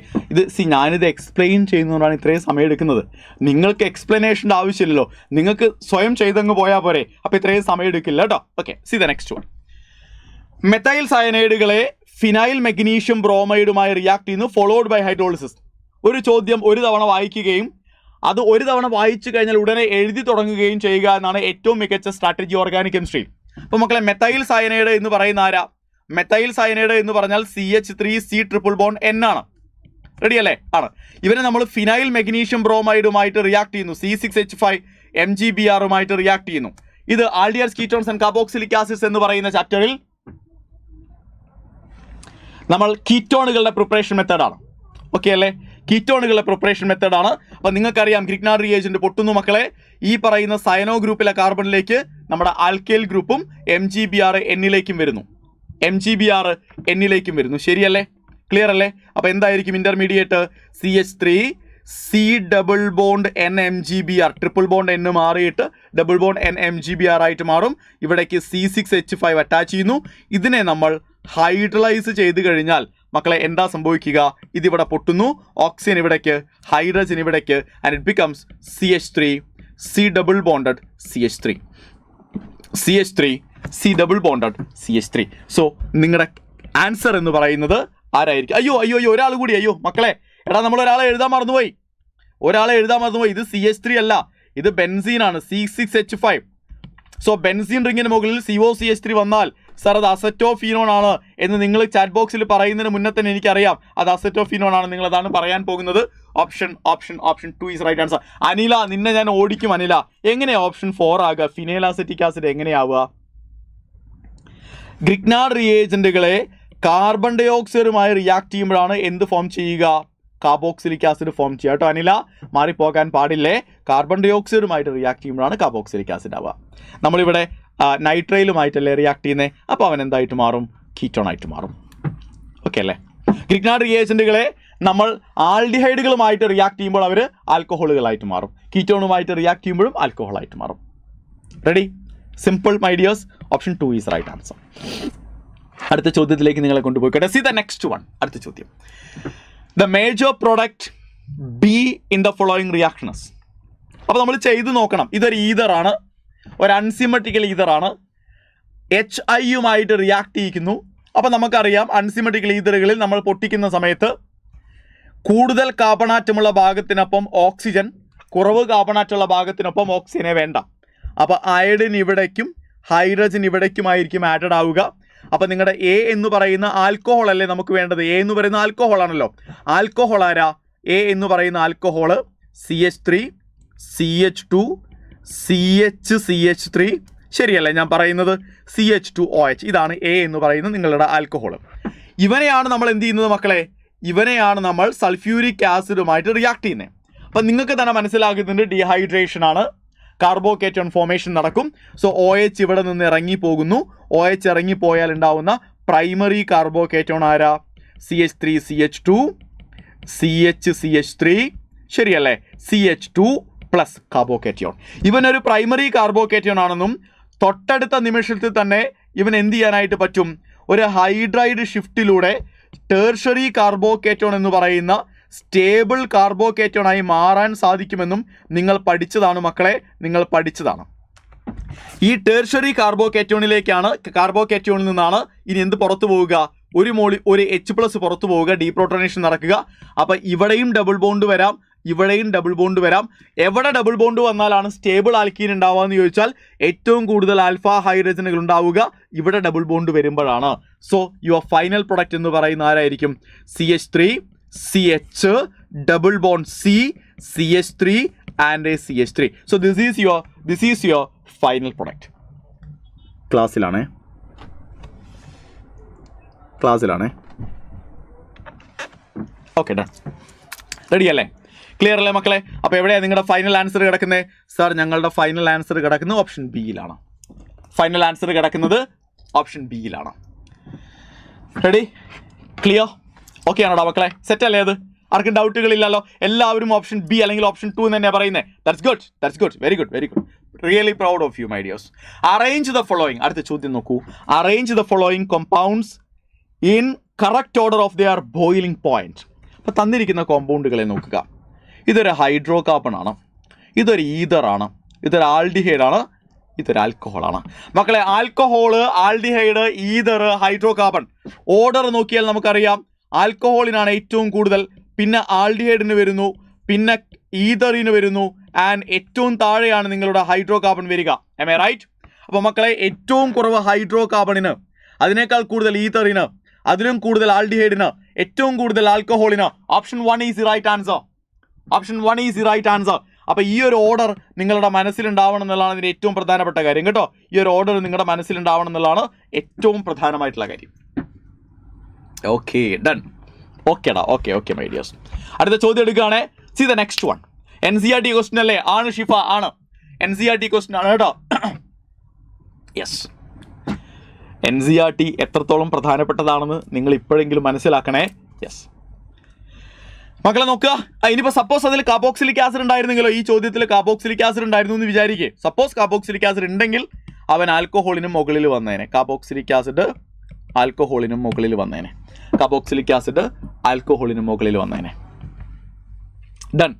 ഞാനിത് എക്സ്പ്ലെയിൻ ചെയ്യുന്നതുകൊണ്ടാണ് ഇത്രയും സമയം എടുക്കുന്നത്. നിങ്ങൾക്ക് എക്സ്പ്ലനേഷൻ്റെ ആവശ്യമില്ലല്ലോ, നിങ്ങൾക്ക് സ്വയം ചെയ്തങ്ങ് പോയാൽ പോരെ. അപ്പോൾ ഇത്രയും സമയം എടുക്കില്ല കേട്ടോ. Okay, see the next one. Methyl സയനൈഡുകളെ ഫിനൈൽ മെഗ്നീഷ്യം ബ്രോമൈഡുമായി റിയാക്ട് ചെയ്യുന്നു, ഫോളോഡ് ബൈ ഹൈഡ്രോളിസിസ്. ഒരു ചോദ്യം ഒരു തവണ വായിക്കുകയും അത് ഒരു തവണ വായിച്ചു കഴിഞ്ഞാൽ ഉടനെ എഴുതി തുടങ്ങുകയും ചെയ്യുക എന്നാണ് ഏറ്റവും മികച്ച സ്ട്രാറ്റജി ഓർഗാനിക് കെമിസ്ട്രിയിൽ. അപ്പോൾ മക്കളെ, മെത്തൈൽ സയനൈഡ് എന്ന് പറയുന്ന ആരാ? മെത്തൈൽ സയനൈഡ് എന്ന് പറഞ്ഞാൽ CH3C ട്രിപ്പിൾ ബോണ്ട് N ആണ്. റെഡി അല്ലേ? ആണ്. ഇവരെ നമ്മൾ ഫിനൈൽ മെഗ്നീഷ്യം ബ്രോമൈഡുമായിട്ട് റിയാക്ട് ചെയ്യുന്നു, C6H5 MgBrമായിട്ട് റിയാക്ട് ചെയ്യുന്നു. ഇത് aldehydes, ketones and carboxylic acids എന്ന് പറയുന്ന ചാപ്റ്ററിൽ നമ്മൾ കീറ്റോണുകളുടെ പ്രിപ്പറേഷൻ മെത്തേഡാണ്. ഓക്കെ അല്ലേ? കീറ്റോണുകളുടെ പ്രിപ്പറേഷൻ മെത്തേഡാണ്. അപ്പോൾ നിങ്ങൾക്കറിയാം, ഗ്രിഗ്നാർഡ് റിയേജന്റ് പൊട്ടുന്നു മക്കളെ. ഈ പറയുന്ന സയനോ ഗ്രൂപ്പിലെ കാർബണിലേക്ക് നമ്മുടെ ആൽക്കൈൽ ഗ്രൂപ്പും MgBr എന്നിലേക്കും വരുന്നു, MgBr എന്നിലേക്കും വരുന്നു. ശരിയല്ലേ? ക്ലിയർ അല്ലേ? അപ്പോൾ എന്തായിരിക്കും intermediate? CH3C double bond N MgBr, triple bond N മാറിയിട്ട് ഡബിൾ ബോണ്ട് N MgBr ആയിട്ട് മാറും. ഇവിടേക്ക് C6H5 അറ്റാച്ച് ചെയ്യുന്നു. ഇതിനെ നമ്മൾ ഹൈഡ്രലൈസ് ചെയ്ത് കഴിഞ്ഞാൽ മക്കളെ എന്താ സംഭവിക്കുക? ഇതിവിടെ പൊട്ടുന്നു, ഓക്സിജൻ ഇവിടേക്ക്, ഹൈഡ്രജൻ ഇവിടേക്ക്, and it becomes CH3C double bonded CH3, CH3C double bonded CH3. So നിങ്ങളുടെ ആൻസർ എന്ന് പറയുന്നത് ആരായിരിക്കും? അയ്യോ ഒരാൾ കൂടി. അയ്യോ മക്കളെ, എടാ നമ്മൾ ഒരാളെ എഴുതാൻ മറന്നുപോയി. ഇത് CH3 അല്ല, ഇത് ബെൻസീനാണ്, C6H5. സോ ബെൻസീൻ റിങ്ങിന് മുകളിൽ COCH3 വന്നാൽ സാർ അത് അസറ്റോഫീനോൺ ആണ് എന്ന് നിങ്ങൾ ചാറ്റ് ബോക്സിൽ പറയുന്നതിന് മുന്നേ തന്നെ എനിക്കറിയാം അത് അസറ്റോഫീനോൺ ആണ്. നിങ്ങൾ അതാണ് പറയാൻ പോകുന്നത്. Option 2 is right answer. Anila, നിന്നെ ഞാൻ ഓടിക്കും അനില. എങ്ങനെയാ ഓപ്ഷൻ 4 ആകുക? ഫിനൈലാസെറ്റിക് ആസിഡ് എങ്ങനെയാവുക? ഗ്രിഗ്നാർഡ് റിയേജന്റുകളെ കാർബൺ ഡൈ ഓക്സൈഡുമായി റിയാക്ട് ചെയ്യുമ്പോഴാണ് എന്ത് ഫോം ചെയ്യുക? കാർബോക്സിലിക് ആസിഡ് ഫോം ചെയ്യുക കേട്ടോ അനില, മാറിപ്പോകാൻ പാടില്ലേ. കാർബൺ ഡൈ ഓക്സൈഡുമായിട്ട് റിയാക്ട് ചെയ്യുമ്പോഴാണ് കാർബോക്സിലിക് ആസിഡ് ആവുക. നമ്മളിവിടെ നൈട്രൈലുമായിട്ടല്ലേ റിയാക്ട് ചെയ്യുന്നത്, അപ്പോൾ അവൻ എന്തായിട്ട് മാറും? കീറ്റോൺ ആയിട്ട് മാറും. ഓക്കെ അല്ലേ? ഗ്രിഗ്നാർഡ് റിയേജന്റുകളെ നമ്മൾ ആൽഡിഹൈഡുകളുമായിട്ട് റിയാക്ട് ചെയ്യുമ്പോൾ അവർ ആൽക്കഹോളുകളായിട്ട് മാറും. കീറ്റോണുമായിട്ട് റിയാക്ട് ചെയ്യുമ്പോഴും ആൽക്കഹോളായിട്ട് മാറും. Ready? Simple my dears. Option 2 is right answer. അടുത്ത ചോദ്യത്തിലേക്ക് നിങ്ങളെ കൊണ്ടുപോയിക്കോട്ടെ. See the next one. അടുത്ത ചോദ്യം, the major product B in the following reactions. അപ്പോൾ നമ്മൾ ചെയ്ത് നോക്കണം. ഇതൊരു ഈതറാണ്, ഒരു അൺസിമെട്രിക്കൽ ഈതറാണ്, HIയുമായിട്ട് റിയാക്ട് ചെയ്യിക്കുന്നു. അപ്പോൾ നമുക്കറിയാം അൺസിമെട്രിക്കൽ ഈതറുകളിൽ നമ്മൾ പൊട്ടിക്കുന്ന സമയത്ത് കൂടുതൽ കാർബണാറ്റമുള്ള ഭാഗത്തിനൊപ്പം ഓക്സിജൻ, കുറവ് കാർബണാറ്റുള്ള ഭാഗത്തിനൊപ്പം ഓക്സിജനെ വേണ്ട. അപ്പോൾ അയഡിൻ ഇവിടേക്കും ഹൈഡ്രജൻ ഇവിടേക്കുമായിരിക്കും ആഡഡ് ആവുക. അപ്പോൾ നിങ്ങളുടെ എ എന്ന് പറയുന്ന ആൽക്കഹോൾ അല്ലേ നമുക്ക് വേണ്ടത്? എ എന്ന് പറയുന്ന ആൽക്കഹോൾ ആണല്ലോ. ആൽക്കഹോൾ ആരാ? എ എന്ന് പറയുന്ന ആൽക്കഹോള് CH3 CH2 CH3, ശരിയല്ലേ ഞാൻ പറയുന്നത്? CH2OH. ഇതാണ് എ എന്ന് പറയുന്ന നിങ്ങളുടെ ആൽക്കഹോള്. ഇവനെയാണ് നമ്മൾ എന്ത് ചെയ്യുന്നത് മക്കളെ? ഇവനെയാണ് നമ്മൾ സൾഫ്യൂരിക് ആസിഡുമായിട്ട് റിയാക്ട് ചെയ്യുന്നത്. അപ്പം നിങ്ങൾക്ക് തന്നെ മനസ്സിലാകുന്നുണ്ട് ഡീഹൈഡ്രേഷൻ ആണ്, കാർബോക്കേറ്റോൺ ഫോർമേഷൻ നടക്കും. സോ OH ഇവിടെ നിന്ന് ഇറങ്ങിപ്പോകുന്നു. OH ഇറങ്ങിപ്പോയാൽ ഉണ്ടാവുന്ന പ്രൈമറി കാർബോക്കേറ്റോൺ ആരാ? CH3 CH2 CH3, ശരിയല്ലേ? CH2 plus കാർബോക്കേറ്റോൺ. ഇവനൊരു പ്രൈമറി കാർബോക്കേറ്റോൺ ആണെന്നും തൊട്ടടുത്ത നിമിഷത്തിൽ തന്നെ ഇവൻ എന്ത് ചെയ്യാനായിട്ട് പറ്റും? ഒരു ഹൈഡ്രൈഡ് ഷിഫ്റ്റിലൂടെ ടേർഷറി കാർബോക്കേറ്റോൺ എന്ന് പറയുന്ന സ്റ്റേബിൾ കാർബോക്കേറ്റോണായി മാറാൻ സാധിക്കുമെന്നും നിങ്ങൾ പഠിച്ചതാണ് മക്കളെ, നിങ്ങൾ പഠിച്ചതാണ്. ഈ ടേർഷറി കാർബോക്കേറ്റോണിൽ നിന്നാണ് ഇനി എന്ത് പുറത്തു പോവുക? ഒരു H+ പുറത്തു പോവുക, ഡീപ്രോട്ടോണേഷൻ നടക്കുക. അപ്പം ഇവിടെയും ഡബിൾ ബോണ്ട് വരാം, ഇവിടെയും ഡബിൾ ബോണ്ട് വരാം. എവിടെ ഡബിൾ ബോണ്ട് വന്നാലാണ് സ്റ്റേബിൾ ആൽക്കീൻ ഉണ്ടാവുക എന്ന് ചോദിച്ചാൽ ഏറ്റവും കൂടുതൽ ആൽഫ ഹൈഡ്രജനുകൾ ഉണ്ടാവുക ഇവിടെ ഡബിൾ ബോണ്ട് വരുമ്പോഴാണ്. സോ യുവർ ഫൈനൽ പ്രൊഡക്റ്റ് എന്ന് പറയുന്ന ആരായിരിക്കും? CH3 CH double bond C CH3 and CH3. So this is your final product. ക്ലാസ്സിലാണേ ഓക്കെ, ഡൺ. റെഡി അല്ലേ? ക്ലിയർ അല്ലേ മക്കളെ? അപ്പോൾ എവിടെയാണ് നിങ്ങളുടെ ഫൈനൽ ആൻസർ കിടക്കുന്നത്? സാർ ഞങ്ങളുടെ ഫൈനൽ ആൻസർ കിടക്കുന്നത് ഓപ്ഷൻ ബിയിലാണ്. ഫൈനൽ ആൻസർ കിടക്കുന്നത് ഓപ്ഷൻ ബിയിലാണ്. റെഡി? ക്ലിയർ? ഓക്കെ ആണോടാ മക്കളെ? സെറ്റ് അല്ലേ? അത് ആർക്കും ഡൗട്ടുകളില്ലല്ലോ? എല്ലാവരും ഓപ്ഷൻ ബി അല്ലെങ്കിൽ ഓപ്ഷൻ 2 എന്ന് തന്നെയാണ് പറയുന്നത്. That's good, very good. Really proud of you my dears. Arrange the following. അടുത്ത ചോദ്യം നോക്കൂ. Arrange the following compounds in correct order of their boiling point. അപ്പോൾ തന്നിരിക്കുന്ന കോമ്പൗണ്ടുകളെ നോക്കുക. ഇതൊരു ഹൈഡ്രോകാർബൺ ആണ്, ഇതൊരു ഈതറാണ്, ഇതൊരു ആൽഡിഹൈഡാണ്, ഇതൊരു ആൽക്കഹോളാണ്. മക്കളെ alcohol, aldehyde, ether, hydrocarbon order നോക്കിയാൽ നമുക്കറിയാം ആൽക്കഹോളിനാണ് ഏറ്റവും കൂടുതൽ, പിന്നെ ആൽഡിഹൈഡിന് വരുന്നു, പിന്നെ ഈതറിന് വരുന്നു, ആൻഡ് ഏറ്റവും താഴെയാണ് നിങ്ങളുടെ ഹൈഡ്രോകാർബൺ വരിക. Am I right? അപ്പോൾ മക്കളെ ഏറ്റവും കുറവ് ഹൈഡ്രോകാർബണിന്, അതിനേക്കാൾ കൂടുതൽ ഈതറിന്, അതിലും കൂടുതൽ ആൽഡിഹൈഡിന്, ഏറ്റവും കൂടുതൽ ആൽക്കഹോളിന്. Option 1 is the right answer. Option 1 is the right answer. അപ്പോൾ ഈ ഒരു ഓർഡർ നിങ്ങളുടെ മനസ്സിലുണ്ടാവണം എന്നുള്ളതാണ് ഇതിൻ്റെ ഏറ്റവും പ്രധാനപ്പെട്ട കാര്യം കേട്ടോ. ഈ ഒരു ഓർഡർ നിങ്ങളുടെ മനസ്സിലുണ്ടാവണം എന്നുള്ളതാണ് ഏറ്റവും പ്രധാനമായിട്ടുള്ള കാര്യം. Okay, done. ഓക്കേടാ, ഓക്കെ മൈ ഡിയേഴ്സ്. അടുത്ത ചോദ്യം എടുക്കുകയാണെ. See the next one. NCERT question അല്ലേ? ആണ് ഷിഫ, ആണ്. NCERT ക്വസ്റ്റ്യൻ ആണ് കേട്ടോ. യെസ്, NCERT എത്രത്തോളം പ്രധാനപ്പെട്ടതാണെന്ന് നിങ്ങൾ ഇപ്പോഴെങ്കിലും മനസ്സിലാക്കണേ. യെസ് മക്കളെ നോക്കുക. ഇനിയിപ്പോൾ സപ്പോസ് അതിൽ കാർബോക്സിലിക് ആസിഡ് ഉണ്ടായിരുന്നെങ്കിലോ, ഈ ചോദ്യത്തിൽ കാർബോക്സിലിക് ആസിഡ് ഉണ്ടായിരുന്നു എന്ന് വിചാരിക്കേ. സപ്പോസ് കാർബോക്സിലിക് ആസിഡ് ഉണ്ടെങ്കിൽ അവൻ ആൽക്കഹോളിനും മുകളിൽ വന്നേനെ. കാർബോക്സിലിക് ആസിഡ് ആൽക്കഹോളിനും മുകളിൽ വന്നേനെ. കാർബോക്സിലിക് ആസിഡ് ആൽക്കഹോളിനും മുകളിൽ വന്നേനെ. Done,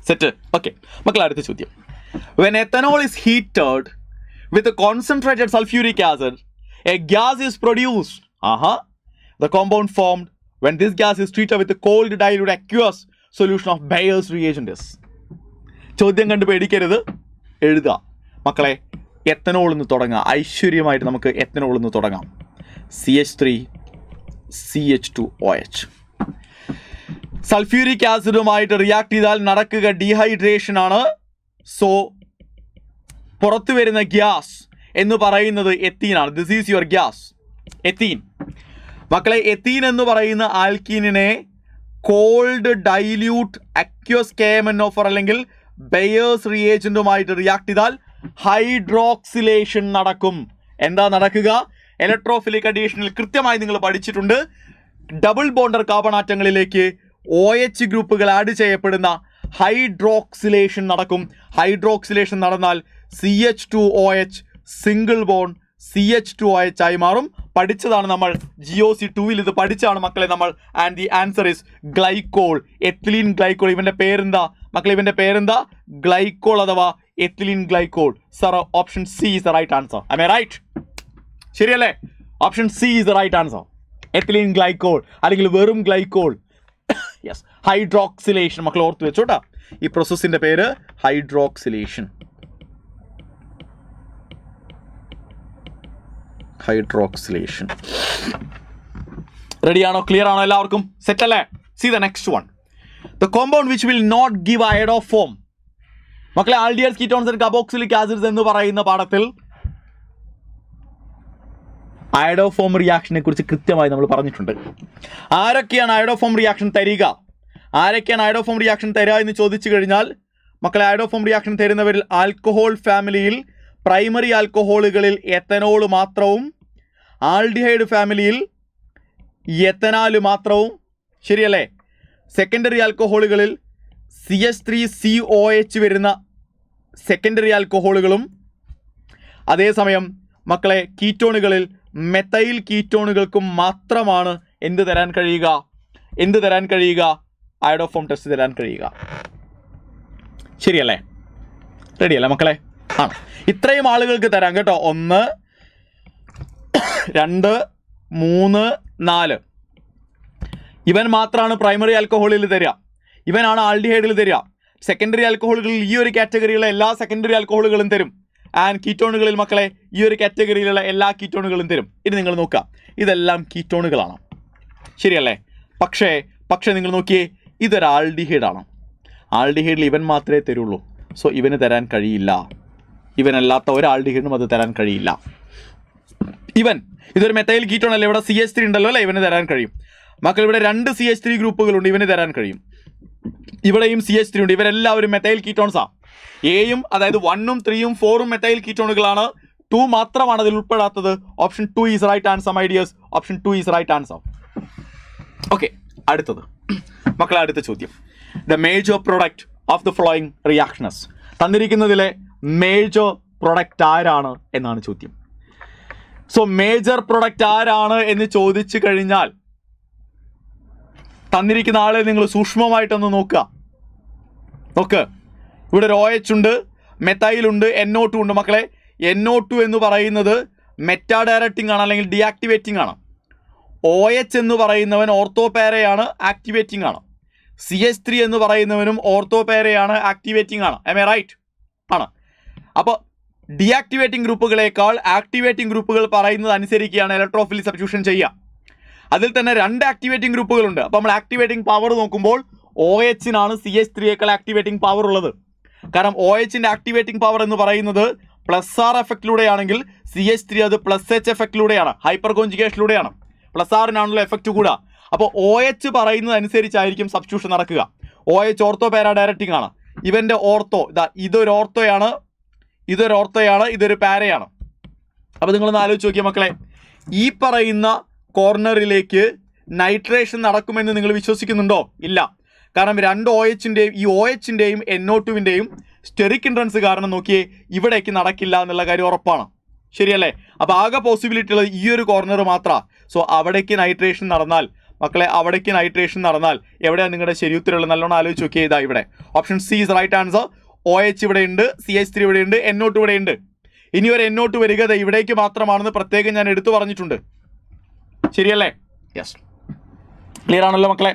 set. ഓക്കെ മക്കളെ, അടുത്ത ചോദ്യം. When ethanol is heated with concentrated sulphuric acid A gas is produced. The compound formed when this gas is treated with a cold dilute aqueous solution of Bayer's reagent is. ചോദ്യം കണ്ട് പേടിക്കരുത്, എഴുതുക മക്കളെ. Ethanol എന്ന് തുടങ്ങാം, ഐശ്വര്യമായിട്ട് നമുക്ക് ethanol എന്ന് തുടങ്ങാം. CH3 CH2OH. സൾഫ്യൂരിക് ആസിഡുമായിട്ട് റിയാക്ട് ചെയ്താൽ നടക്കുക ഡീഹൈഡ്രേഷൻ ആണ്. സോ പുറത്തു വരുന്ന ഗ്യാസ് എന്ന് പറയുന്നത് എത്തീനാണ്. This is your gas, ethene. മക്കളെ എത്തീൻ എന്ന് പറയുന്ന ആൽക്കീനിനെ കോൾഡ് ഡൈല്യൂട്ട് അക്വസ് KMnO4 അല്ലെങ്കിൽ ബെയേഴ്സ് റിയേജന്റുമായിട്ട് റിയാക്ട് ചെയ്താൽ ഹൈഡ്രോക്സിലേഷൻ നടക്കും. എന്താ നടക്കുക? ഇലക്ട്രോഫിലിക് അഡീഷനിൽ കൃത്യമായി നിങ്ങൾ പഠിച്ചിട്ടുണ്ട്. ഡബിൾ ബോണ്ടർ കാർബൺ ആറ്റങ്ങളിലേക്ക് OH ഗ്രൂപ്പുകൾ ആഡ് ചെയ്യപ്പെടുന്ന ഹൈഡ്രോക്സിലേഷൻ നടക്കും. ഹൈഡ്രോക്സിലേഷൻ നടന്നാൽ CH2OH സിംഗിൾ ബോണ്ട് CH2OH ആയി മാറും. പഠിച്ചതാണ് നമ്മൾ GOC 2-ൽ ഇത് പഠിച്ചാണ് മക്കളെ നമ്മൾ. And the answer is glycol, ethylene glycol. ഇവന്റെ പേരെന്താ മക്കളെ? ഇവന്റെ പേരെന്താ? ഗ്ലൈക്കോൾ അഥവാ ethylene glycol. Sir option C is the right answer. I may right? ശരിയല്ലേ? Option C is the right answer. Ethylene glycol അല്ലെങ്കിൽ വെറും ഗ്ലൈക്കോൾ. Yes, hydroxylation. മക്കൾ ഓർത്ത് വെച്ചോട്ടാ, ഈ പ്രോസസ്സിന്റെ പേര് ഹൈഡ്രോക്സിലേഷൻ. ഹൈഡ്രോക്സിലേഷൻ. റെഡിയാണോ? ക്ലിയർ ആണോ എല്ലാവർക്കും? സെറ്റ് അല്ലേ? See the next one. The compound which will not give iodoform. മക്കളെ, aldehydes, ketones and carboxylic acids എന്ന് പറയുന്ന പാഠത്തിൽ അയഡോഫോം റിയാക്ഷനെ കുറിച്ച് കൃത്യമായി നമ്മൾ പറഞ്ഞിട്ടുണ്ട്. ആരൊക്കെയാണ് അയഡോഫോം റിയാക്ഷൻ തരിക? ആരൊക്കെയാണ് അയഡോഫോം റിയാക്ഷൻ തരിക എന്ന് ചോദിച്ചു കഴിഞ്ഞാൽ മക്കളെ, അയഡോഫോം റിയാക്ഷൻ തരുന്നവരിൽ ആൽക്കഹോൾ ഫാമിലിയിൽ പ്രൈമറി ആൽക്കഹോളുകളിൽ എത്തനോൾ മാത്രവും ആൽഡിഹൈഡ് ഫാമിലിയിൽ എത്തനാൽ മാത്രവും, ശരിയല്ലേ? സെക്കൻഡറി ആൽക്കഹോളുകളിൽ CH3COH വരുന്ന സെക്കൻഡറി ആൽക്കഹോളുകളും, അതേസമയം മക്കളെ കീറ്റോണുകളിൽ മെത്തൈൽ കീറ്റോണുകൾക്കും മാത്രമാണ് എന്ത് തരാൻ കഴിയുക? അയഡോഫോം ടെസ്റ്റ് തരാൻ കഴിയുക. ശരിയല്ലേ? റെഡിയല്ലേ മക്കളെ? ആണ്. ഇത്രയും ആളുകൾക്ക് തരാം കേട്ടോ. 1, 2, 3, 4. ഇവൻ മാത്രമാണ് പ്രൈമറി ആൽക്കഹോളിൽ തരിക. ഇവനാണ് ആൽഡിഹൈഡിൽ തരിക. സെക്കൻഡറി ആൽക്കഹോളുകളിൽ ഈ ഒരു കാറ്റഗറിയിലുള്ള എല്ലാ സെക്കൻഡറി ആൽക്കഹോളുകളും തരും. ആൻഡ് കീറ്റോണുകളിൽ മക്കളെ ഈ ഒരു കാറ്റഗറിയിലുള്ള എല്ലാ കീറ്റോണുകളും തരും. ഇനി നിങ്ങൾ നോക്കുക, ഇതെല്ലാം കീറ്റോണുകളാണ്. ശരിയല്ലേ? പക്ഷേ നിങ്ങൾ നോക്കിയേ, ഇതൊരു ആൽഡിഹൈഡാണ്. ആൽഡിഹൈഡിൽ ഇവൻ മാത്രമേ തരുള്ളൂ. സോ ഇവന് തരാൻ കഴിയില്ല. ഇവനല്ലാത്ത ഒരു ആൽഡിഹൈഡിനും അത് തരാൻ കഴിയില്ല. ഇതൊരു മെത്തൈൽ കീറ്റോൺ അല്ലേ? ഇവിടെ CH3 ഉണ്ടല്ലോ അല്ലേ? ഇവന് തരാൻ കഴിയും. മക്കൾ, ഇവിടെ 2 CH3 ഗ്രൂപ്പുകളുണ്ട്, ഇവന് തരാൻ കഴിയും. ഇവിടെയും CH3 ഉണ്ട്. ഇവരെല്ലാവരും മെത്തൈൽ കീറ്റോൺസാണ്. എയും അതായത് 1ഉം 3ഉം 4ഉം മെത്തൈൽ കീറ്റോണുകളാണ്. 2 മാത്രമാണ് അതിൽ ഉൾപ്പെടാത്തത്. Option 2 is right answer my dears. Option 2 is right answer. Okay, അടുത്തത് മക്കളെ, അടുത്ത ചോദ്യം. The major product of the following reactions. തന്നിരിക്കുന്നതിലെ മേജർ പ്രൊഡക്റ്റ് ആരാണ് എന്നാണ് ചോദ്യം. സോ മേജർ പ്രൊഡക്റ്റ് ആരാണ് എന്ന് ചോദിച്ചു കഴിഞ്ഞാൽ തന്നിരിക്കുന്ന ആളെ നിങ്ങൾ സൂക്ഷ്മമായിട്ടൊന്ന് നോക്ക്. ഇവിടെ ഒരു OH ഉണ്ട്, മെത്തൈലുണ്ട്, NO2 ഉണ്ട്. മക്കളെ, NO2 എന്ന് പറയുന്നത് മെറ്റാ ഡയറക്റ്റിംഗ് ആണ്, അല്ലെങ്കിൽ ഡീആക്ടിവേറ്റിംഗ് ആണ്. OH എന്ന് പറയുന്നവൻ ഓർത്തോപാരയാണ്, ആക്ടിവേറ്റിംഗ് ആണ്. CH3 എന്ന് പറയുന്നവനും ഓർത്തോപാരയാണ്, ആക്ടിവേറ്റിംഗ് ആണ്. am I right? ആണ്. അപ്പോൾ ഡീആക്ടിവേറ്റിംഗ് ഗ്രൂപ്പുകളേക്കാൾ ആക്ടിവേറ്റിംഗ് ഗ്രൂപ്പുകൾ പറയുന്നത് അനുസരിക്കുകയാണ് ഇലക്ട്രോഫിൽ സബ്സ്റ്റിറ്റ്യൂഷൻ ചെയ്യുക. അതിൽ തന്നെ 2 ആക്ടിവേറ്റിംഗ് ഗ്രൂപ്പുകളുണ്ട്. അപ്പോൾ നമ്മൾ ആക്ടിവേറ്റിംഗ് പവർ നോക്കുമ്പോൾ OH-നാണ് CH3യേക്കാൾ ആക്ടിവേറ്റിംഗ് പവർ ഉള്ളത്. കാരണം OH-ന്റെ ആക്ടിവേറ്റിംഗ് പവർ എന്ന് പറയുന്നത് +R എഫക്റ്റിലൂടെയാണെങ്കിൽ CH3 അത് +H എഫക്റ്റിലൂടെയാണ്, ഹൈപ്പർ കോൺജുഗേഷനിലൂടെയാണ്. +R-നാണല്ലോ എഫക്റ്റ് കൂടുക. അപ്പോൾ OH പറയുന്നത് അനുസരിച്ചായിരിക്കും സബ്സ്റ്റിറ്റ്യൂഷൻ നടക്കുക. OH ഓർത്തോ പാരാ ഡയറക്റ്റിംഗ് ആണ്. ഇവൻ്റെ ഓർത്തോ ഇതൊരു ഓർത്തോയാണ്, ഇതൊരു പാരയാണ്. അപ്പോൾ നിങ്ങളൊന്ന് ആലോചിച്ച് നോക്കിയ മക്കളെ, ഈ പറയുന്ന കോർണറിലേക്ക് നൈട്രേഷൻ നടക്കുമെന്ന് നിങ്ങൾ വിശ്വസിക്കുന്നുണ്ടോ? ഇല്ല. കാരണം 2 OH-ൻ്റെയും ഈ OH-ൻ്റെയും NO2-വിൻ്റെയും സ്റ്റെറിക് ഇൻട്രൻസ് കാരണം നോക്കിയേ ഇവിടേക്ക് നടക്കില്ല എന്നുള്ള കാര്യം ഉറപ്പാണ്. ശരിയല്ലേ? അപ്പോൾ ആകെ പോസിബിലിറ്റി ഉള്ളത് ഈ ഒരു കോർണർ മാത്രമാണ്. സോ അവിടേക്ക് നൈട്രേഷൻ നടന്നാൽ മക്കളെ, എവിടെയാണ് നിങ്ങളുടെ ശരി ഉത്തരവുള്ളത്? നല്ലോണം ആലോചിച്ച് നോക്കിയേ. ഇതാ ഇവിടെ option C is right answer. OH ഇവിടെ ഉണ്ട്, CH3 ഇവിടെ ഉണ്ട്, NO2 ഇവിടെ ഉണ്ട്. ഇനി ഒരു NO2 വരിക ഇവിടേക്ക് മാത്രമാണെന്ന് പ്രത്യേകം ഞാൻ എടുത്തു പറഞ്ഞിട്ടുണ്ട്. ശരിയല്ലേ? യെസ്, ക്ലിയർ ആണല്ലോ മക്കളെ?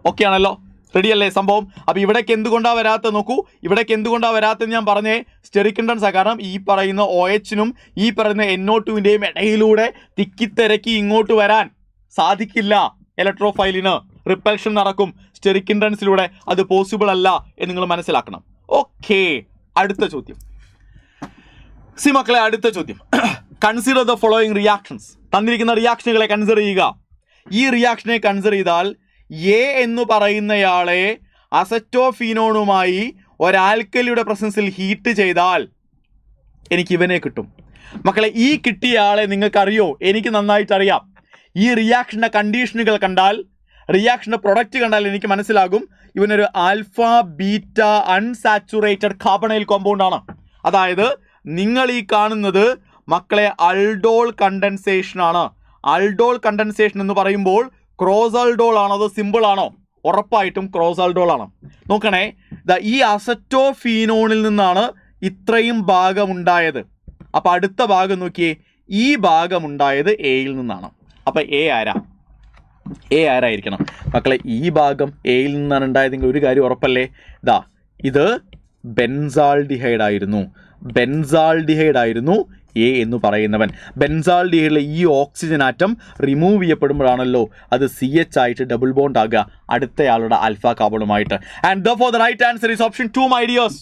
ഓക്കെ ആണല്ലോ? റെഡിയല്ലേ സംഭവം? അപ്പോൾ ഇവിടേക്ക് എന്തുകൊണ്ടാണ് വരാത്ത നോക്കൂ. ഇവിടേക്ക് എന്തുകൊണ്ടാണ് വരാത്തെന്ന് ഞാൻ പറഞ്ഞേ, സ്റ്റെറിക് ഇൻട്രൻസ്. കാരണം ഈ പറയുന്ന OH-നും ഈ പറയുന്ന NO2-ൻ്റെയും ഇടയിലൂടെ തിക്കിത്തിരക്കി ഇങ്ങോട്ട് വരാൻ സാധിക്കില്ല. ഇലക്ട്രോഫൈലിന് റിപ്പൽഷൻ നടക്കും സ്റ്റെറിക് ഇൻട്രൻസിലൂടെ. അത് പോസിബിൾ അല്ല എന്ന് നിങ്ങൾ മനസ്സിലാക്കണം. ഓക്കെ, അടുത്ത ചോദ്യം. മക്കളെ, അടുത്ത ചോദ്യം. Consider the following reactions. തന്നിരിക്കുന്ന റിയാക്ഷനുകളെ കൺസിഡർ ചെയ്യുക. ഈ റിയാക്ഷനെ കൺസിഡർ ചെയ്താൽ എ എന്ന് പറയുന്നയാളെ അസറ്റോഫീനോണുമായി ഒരാൽക്കലിയുടെ പ്രസൻസിൽ ഹീറ്റ് ചെയ്താൽ എനിക്ക് ഇവനെ കിട്ടും. മക്കളെ, ഈ കിട്ടിയ ആളെ നിങ്ങൾക്കറിയോ? എനിക്ക് നന്നായിട്ട് അറിയാം. ഈ റിയാക്ഷൻ്റെ കണ്ടീഷനുകൾ കണ്ടാൽ റിയാക്ഷൻ്റെ പ്രൊഡക്റ്റ് കണ്ടാൽ എനിക്ക് മനസ്സിലാകും ഇവനൊരു alpha beta unsaturated carbonyl compound ആണ്. അതായത് നിങ്ങൾ ഈ കാണുന്നത് മക്കളെ അൾഡോൾ കണ്ടൻസേഷൻ ആണ്. അൾഡോൾ കണ്ടൻസേഷൻ എന്ന് പറയുമ്പോൾ ക്രോസ് അൾഡോൾ ആണോ അതോ സിമ്പിൾ ആണോ? ഉറപ്പായിട്ടും ക്രോസ് അൾഡോൾ ആണ്. നോക്കണേ, ഈ അസറ്റോഫീനോണിൽ നിന്നാണ് ഇത്രയും ഭാഗം ഉണ്ടായത്. അപ്പം അടുത്ത ഭാഗം നോക്കിയേ, ഈ ഭാഗം ഉണ്ടായത് എയിൽ നിന്നാണ്. അപ്പം എ ആരായിരിക്കണം മക്കളെ? ഈ ഭാഗം എയിൽ നിന്നാണ് ഉണ്ടായതെങ്കിൽ ഒരു കാര്യം ഉറപ്പല്ലേ, ഇത് ബെൻസാൾഡിഹൈഡ് ആയിരുന്നു എ എന്ന് പറയുന്നവൻ. ബെൻസാൾഡിഹൈഡിലെ ഈ ഓക്സിജൻ ആറ്റം റിമൂവ് ചെയ്യപ്പെടുമ്പോഴാണല്ലോ അത് CH ആയിട്ട് ഡബിൾ ബോണ്ട് ആകുക അടുത്തയാളുടെ ആൽഫ കാർബണുമായിട്ട്. And therefore the right answer is option 2, my dears.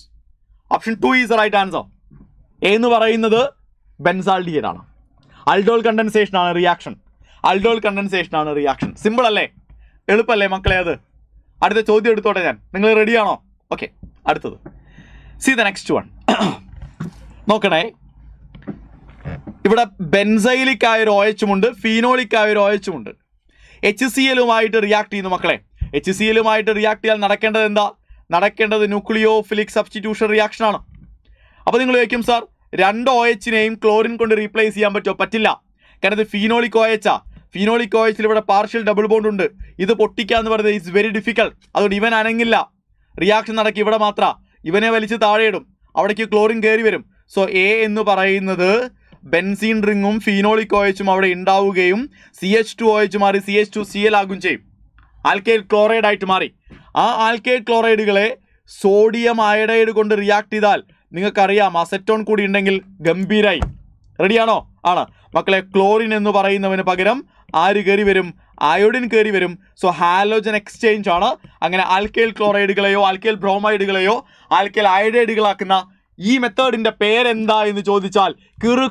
Option 2 is the right answer. A എന്ന് പറയുന്നത് ബെൻസാൾഡിഹൈഡ് ആണ്. അൾഡോൾ കണ്ടൻസേഷൻ ആണ് റിയാക്ഷൻ. സിമ്പിൾ അല്ലേ? എളുപ്പല്ലേ മക്കളെ? അത് അടുത്ത ചോദ്യം എടുത്തോട്ടെ ഞാൻ. നിങ്ങൾ റെഡിയാണോ? ഓക്കെ, അടുത്തത് see the next one. നോക്കണേ, ഇവിടെ ബെൻസൈലിക് ആയൊരു OH ഉണ്ട്, ഫീനോളിക് ആയൊരു OH ഉണ്ട്. HCl-ഉമായിട്ട് റിയാക്ട് ചെയ്യുന്നു മക്കളെ. HCl-ഉമായിട്ട് റിയാക്ട് ചെയ്യാൻ നടക്കേണ്ടത് ന്യൂക്ലിയോഫിലിക് സബ്സ്റ്റിറ്റ്യൂഷൻ റിയാക്ഷൻ ആണ്. അപ്പോൾ നിങ്ങൾ ചോദിക്കും, സാർ 2 OH-നെയും ക്ലോറിൻ കൊണ്ട് റീപ്ലേസ് ചെയ്യാൻ പറ്റുമോ? പറ്റില്ല. കാരണം ഇത് ഫീനോളിക് OH-ആ. ഫീനോളിക് OH-ൽ ഇവിടെ പാർഷ്യൽ ഡബിൾ ബോണ്ട് ഉണ്ട്. ഇത് പൊട്ടിക്കുക എന്ന് പറയുന്നത് ഇറ്റ്സ് വെരി ഡിഫിക്കൽട്ട്. അതുകൊണ്ട് ഇവൻ അനങ്ങില്ല. റിയാക്ഷൻ നടക്കി ഇവിടെ മാത്രം ഇവനെ വലിച്ച് താഴെ ഇടും, അവിടേക്ക് ക്ലോറിൻ കയറി വരും. സോ എ എന്ന് പറയുന്നത് ബെൻസീൻ റിങ്ങും ഫീനോളിക് OH-ഉം അവിടെ ഉണ്ടാവുകയും CH2OH മാറി CH2Cl ആകും ചെയ്യും. ആൽക്കൈൽ ക്ലോറൈഡ് ആയിട്ട് മാറി. ആ ആൽക്കൈൽ ക്ലോറൈഡുകളെ സോഡിയം അയഡൈഡ് കൊണ്ട് റിയാക്ട് ചെയ്താൽ നിങ്ങൾക്കറിയാം അസറ്റോൺ കൂടി ഉണ്ടെങ്കിൽ ഗംഭീരായി. റെഡിയാണോ? ആണ് മക്കളെ. ക്ലോറിൻ എന്ന് പറയുന്നവന് പകരം ആര് കയറി വരും? അയോഡിൻ കയറി വരും. സോ ഹാലോജൻ എക്സ്ചേഞ്ച് ആണ്. അങ്ങനെ ആൽക്കൈൽ ക്ലോറൈഡുകളെയോ ആൽക്കൈൽ ബ്രോമൈഡുകളെയോ ആൽക്കൈൽ അയഡൈഡുകളാക്കുന്ന ഈ മെത്തേഡിൻ്റെ പേരെന്താ എന്ന് ചോദിച്ചാൽ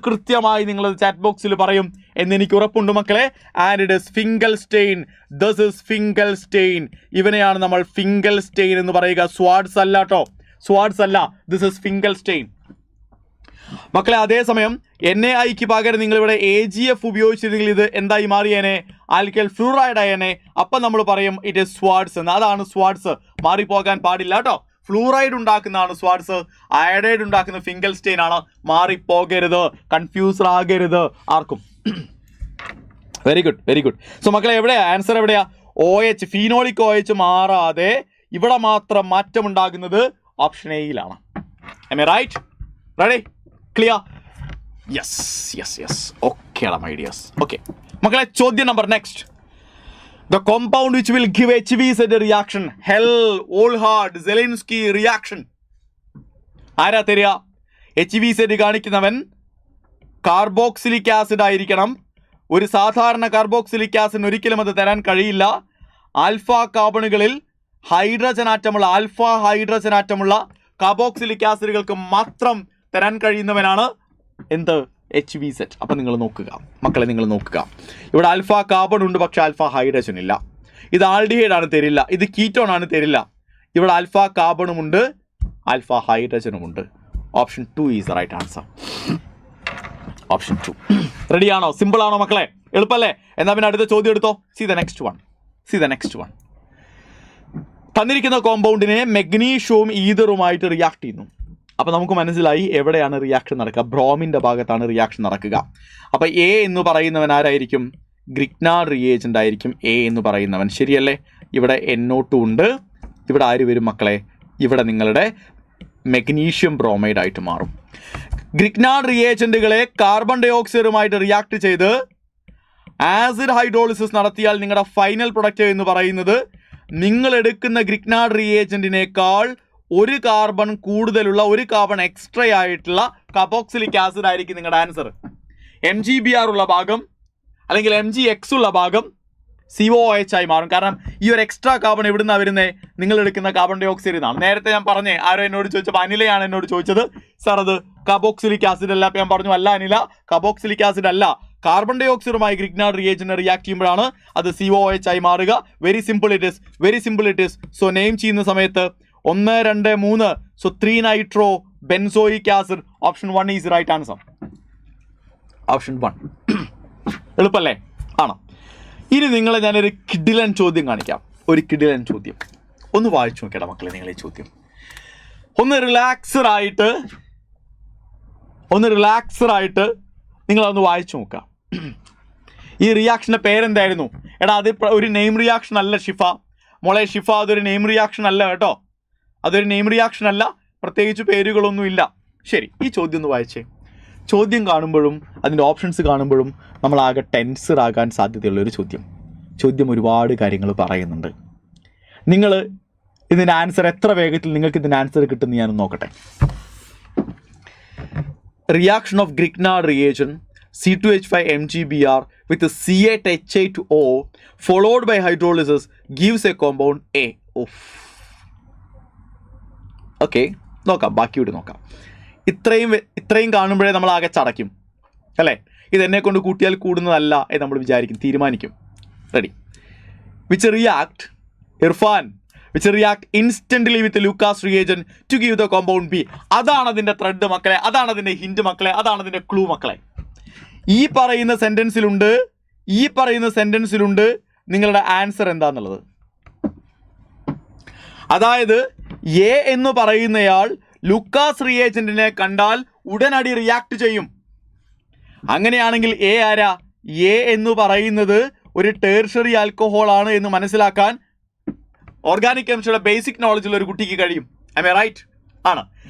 കൃത്യമായി നിങ്ങളത് ചാറ്റ് ബോക്സിൽ പറയും എന്ന് എനിക്ക് ഉറപ്പുണ്ട് മക്കളെ. And it is Finkelstein. This is Finkelstein. ഇവനെയാണ് നമ്മൾ ഫിംഗൽസ്റ്റെയിൻ എന്ന് പറയുക. സ്വാഡ്സ് അല്ല കേട്ടോ, സ്വാഡ്സ് അല്ല. ദിസ് ഇസ് ഫിംഗൽസ്റ്റെയിൻ മക്കളെ. അതേസമയം NaIക്ക് പകരം നിങ്ങളിവിടെ AgF ഉപയോഗിച്ചിരുന്നെങ്കിൽ ഇത് എന്തായി മാറിയേനെ? Alkyl fluoride ആയേനെ. അപ്പം നമ്മൾ പറയും ഇറ്റ് ഇസ് സ്വാഡ്സ് എന്ന്. അതാണ് സ്വാഡ്സ്. മാറിപ്പോകാൻ പാടില്ല കേട്ടോ. ഫ്ലൂറൈഡ് ഉണ്ടാക്കുന്നതാണ് സ്വാഡ്സ്, അയഡൈഡ് ഉണ്ടാക്കുന്ന ഫിംഗൽസ്റ്റെയിൻ ആണ്. മാറിപ്പോകരുത്, കൺഫ്യൂസ് ആകരുത് ആർക്കും. Very good. സോ മക്കളെ, എവിടെയാ ആൻസർ? എവിടെയാ? OH ഫീനോളിക് OH മാറാതെ ഇവിടെ മാത്രം മാറ്റം ഉണ്ടാകുന്നത് option എയിലാണ്. Am I right? Ready? Clear? Yes. Okay, my dears. Okay. മക്കളെ, ചോദ്യം number next. The compound which will give HVZ reaction, Hell, Olhard, Zelinsky reaction. ആരാ തരിക? HVZ കാണിക്കുന്നവൻ കാർബോക്സിലിക് ആസിഡ് ആയിരിക്കണം. ഒരു സാധാരണ കാർബോക്സിലിക് ആസിഡ് ഒരിക്കലും അത് തരാൻ കഴിയില്ല. ആൽഫ കാർബണുകളിൽ ആൽഫ ഹൈഡ്രജൻ ആറ്റമുള്ള കാർബോക്സിലിക് ആസിഡുകൾക്ക് മാത്രം തരാൻ കഴിയുന്നവനാണ് എന്ത്? HVZ. അപ്പം നിങ്ങൾ നോക്കുക മക്കളെ, ഇവിടെ ആൽഫ കാർബൺ ഉണ്ട്, പക്ഷെ ആൽഫ ഹൈഡ്രജൻ ഇല്ല. ഇത് ആൽഡിഹൈഡ് ആണ്, തരില്ല. ഇത് കീറ്റോൺ ആണ്, തരില്ല. ഇവിടെ ആൽഫ കാർബണും ഉണ്ട്, ആൽഫ ഹൈഡ്രജനും ഉണ്ട്. Option 2 is the right answer. Option 2. റെഡിയാണോ? സിമ്പിൾ ആണോ മക്കളെ? എളുപ്പല്ലേ? എന്നാൽ പിന്നെ അടുത്ത ചോദ്യം എടുത്തോ. C the next one. തന്നിരിക്കുന്ന കോമ്പൗണ്ടിനെ മെഗ്നീഷ്യവും ഈതറുമായിട്ട് റിയാക്ട് ചെയ്യുന്നു. അപ്പോൾ നമുക്ക് മനസ്സിലായി എവിടെയാണ് റിയാക്ഷൻ നടക്കുക. ബ്രോമിൻ്റെ ഭാഗത്താണ് റിയാക്ഷൻ നടക്കുക. അപ്പോൾ എ എന്ന് പറയുന്നവൻ ആരായിരിക്കും? ഗ്രിഗ്നാർഡ് റിയേജൻ്റ് ആയിരിക്കും എ എന്ന് പറയുന്നവൻ. ശരിയല്ലേ? ഇവിടെ NO2 ഉണ്ട്. ഇവിടെ ആര് വരും മക്കളെ? ഇവിടെ നിങ്ങളുടെ മെഗ്നീഷ്യം ബ്രോമൈഡ് ആയിട്ട് മാറും. ഗ്രിഗ്നാർഡ് റിയേജൻറ്റുകളെ കാർബൺ ഡൈ ഓക്സൈഡുമായിട്ട് റിയാക്ട് ചെയ്ത് ആസിഡ് ഹൈഡ്രോളിസിസ് നടത്തിയാൽ നിങ്ങളുടെ ഫൈനൽ പ്രൊഡക്റ്റ് എന്ന് പറയുന്നത് നിങ്ങൾ എടുക്കുന്ന ഗ്രിഗ്നാർഡ് റിയേജൻറ്റിനേക്കാൾ ഒരു കാർബൺ കൂടുതലുള്ള, ഒരു കാർബൺ എക്സ്ട്രാ ആയിട്ടുള്ള കാർബോക്സിലിക് ആസിഡ് ആയിരിക്കും നിങ്ങളുടെ ആൻസർ. MgBr ഉള്ള ഭാഗം അല്ലെങ്കിൽ MgX ഉള്ള ഭാഗം COOH ആയി മാറും. കാരണം ഈ ഒരു എക്സ്ട്രാ കാർബൺ എവിടുന്നാണ് വരുന്നത്? നിങ്ങൾ എടുക്കുന്ന കാർബൺ ഡൈ ഓക്സൈഡിൽ നിന്നാണ്. നേരത്തെ ഞാൻ പറഞ്ഞേ, ആരോ എന്നോട് ചോദിച്ചപ്പോൾ അനിലയാണ് എന്നോട് ചോദിച്ചത്, സാർ അത് കാർബോക്സിലിക് ആസിഡ് അല്ല. അപ്പോൾ ഞാൻ പറഞ്ഞു, അല്ല അനില, കാർബോക്സിലിക് ആസിഡ് അല്ല, കാർബൺ ഡൈ ഓക്സൈഡുമായി ഗ്രിഗ്നാർഡ് റിയേജന്റ് റിയാക്ട് ചെയ്യുമ്പോഴാണ് അത് COOH ആയി മാറുക. Very simple it is. So name ചെയ്യുന്ന സമയത്ത് 1, 2, 3. So 3 nitro benzoic acid. Option 1 is right answer. Option 1. എളുപ്പല്ലേ? ആണോ? ഇനി നിങ്ങളെ ഞാനൊരു കിടിലൻ ചോദ്യം കാണിക്കാം. ഒരു കിടിലൻ ചോദ്യം ഒന്ന് വായിച്ചു നോക്കിയടാ മക്കളെ. നിങ്ങളെ ചോദ്യം ഒന്ന് റിലാക്സറായിട്ട് നിങ്ങളതൊന്ന് വായിച്ചു നോക്കാം. ഈ റിയാക്ഷൻ്റെ പേരെന്തായിരുന്നു? എടാ അത് ഒരു നെയിം റിയാക്ഷൻ അല്ല ഷിഫ മോളെ. ഷിഫ അതൊരു നെയിം റിയാക്ഷൻ അല്ല കേട്ടോ. അതൊരു നെയിം റിയാക്ഷൻ അല്ല. പ്രത്യേകിച്ച് പേരുകളൊന്നുമില്ല. ശരി, ഈ ചോദ്യം ഒന്ന് വായിച്ചേ. ചോദ്യം കാണുമ്പോഴും അതിൻ്റെ ഓപ്ഷൻസ് കാണുമ്പോഴും നമ്മളാകെ ടെൻസർ ആകാൻ സാധ്യതയുള്ളൊരു ചോദ്യം ഒരുപാട് കാര്യങ്ങൾ പറയുന്നുണ്ട്. നിങ്ങൾ ഇതിൻ്റെ ആൻസർ എത്ര വേഗത്തിൽ നിങ്ങൾക്ക് ഇതിൻ്റെ ആൻസർ കിട്ടുമെന്ന് ഞാനൊന്ന് നോക്കട്ടെ. Reaction of Grignard reagent C2H5 MgBr with C8H8O followed by hydrolysis gives a compound A. Okay, നോക്കാം, ബാക്കിയോട് നോക്കാം. ഇത്രയും കാണുമ്പോഴേ നമ്മൾ ആകെ ചടയ്ക്കും അല്ലേ? ഇതെന്നെ കൊണ്ട് കൂട്ടിയാൽ കൂടുന്നതല്ല എന്ന് നമ്മൾ വിചാരിക്കും, തീരുമാനിക്കും. Ready? Which react Irfan which react instantly with the Lucas reagent to give the compound B. അതാണ് അതിൻ്റെ ത്രെഡ് മക്കളെ, അതാണ് അതിൻ്റെ ഹിൻഡ് മക്കളെ, അതാണ് അതിൻ്റെ ക്ലൂ മക്കളെ. ഈ പറയുന്ന സെൻറ്റൻസിലുണ്ട് നിങ്ങളുടെ ആൻസർ എന്താന്നുള്ളത്. അതായത് എ എന്ന് പറയുന്നയാൾ ലൂക്കാസ് റിയേജന്റിനെ കണ്ടാൽ ഉടനടി റിയാക്ട് ചെയ്യും. അങ്ങനെയാണെങ്കിൽ എ ആരാ? എ എന്ന് പറയുന്നത് ഒരു ടേർഷറി ആൽക്കഹോൾ ആണ് എന്ന് മനസ്സിലാക്കാൻ ഓർഗാനിക് കെമിസ്ട്രിയുടെ ബേസിക് നോളജുള്ള ഒരു കുട്ടിക്ക് കഴിയും. I A right? ആണ്.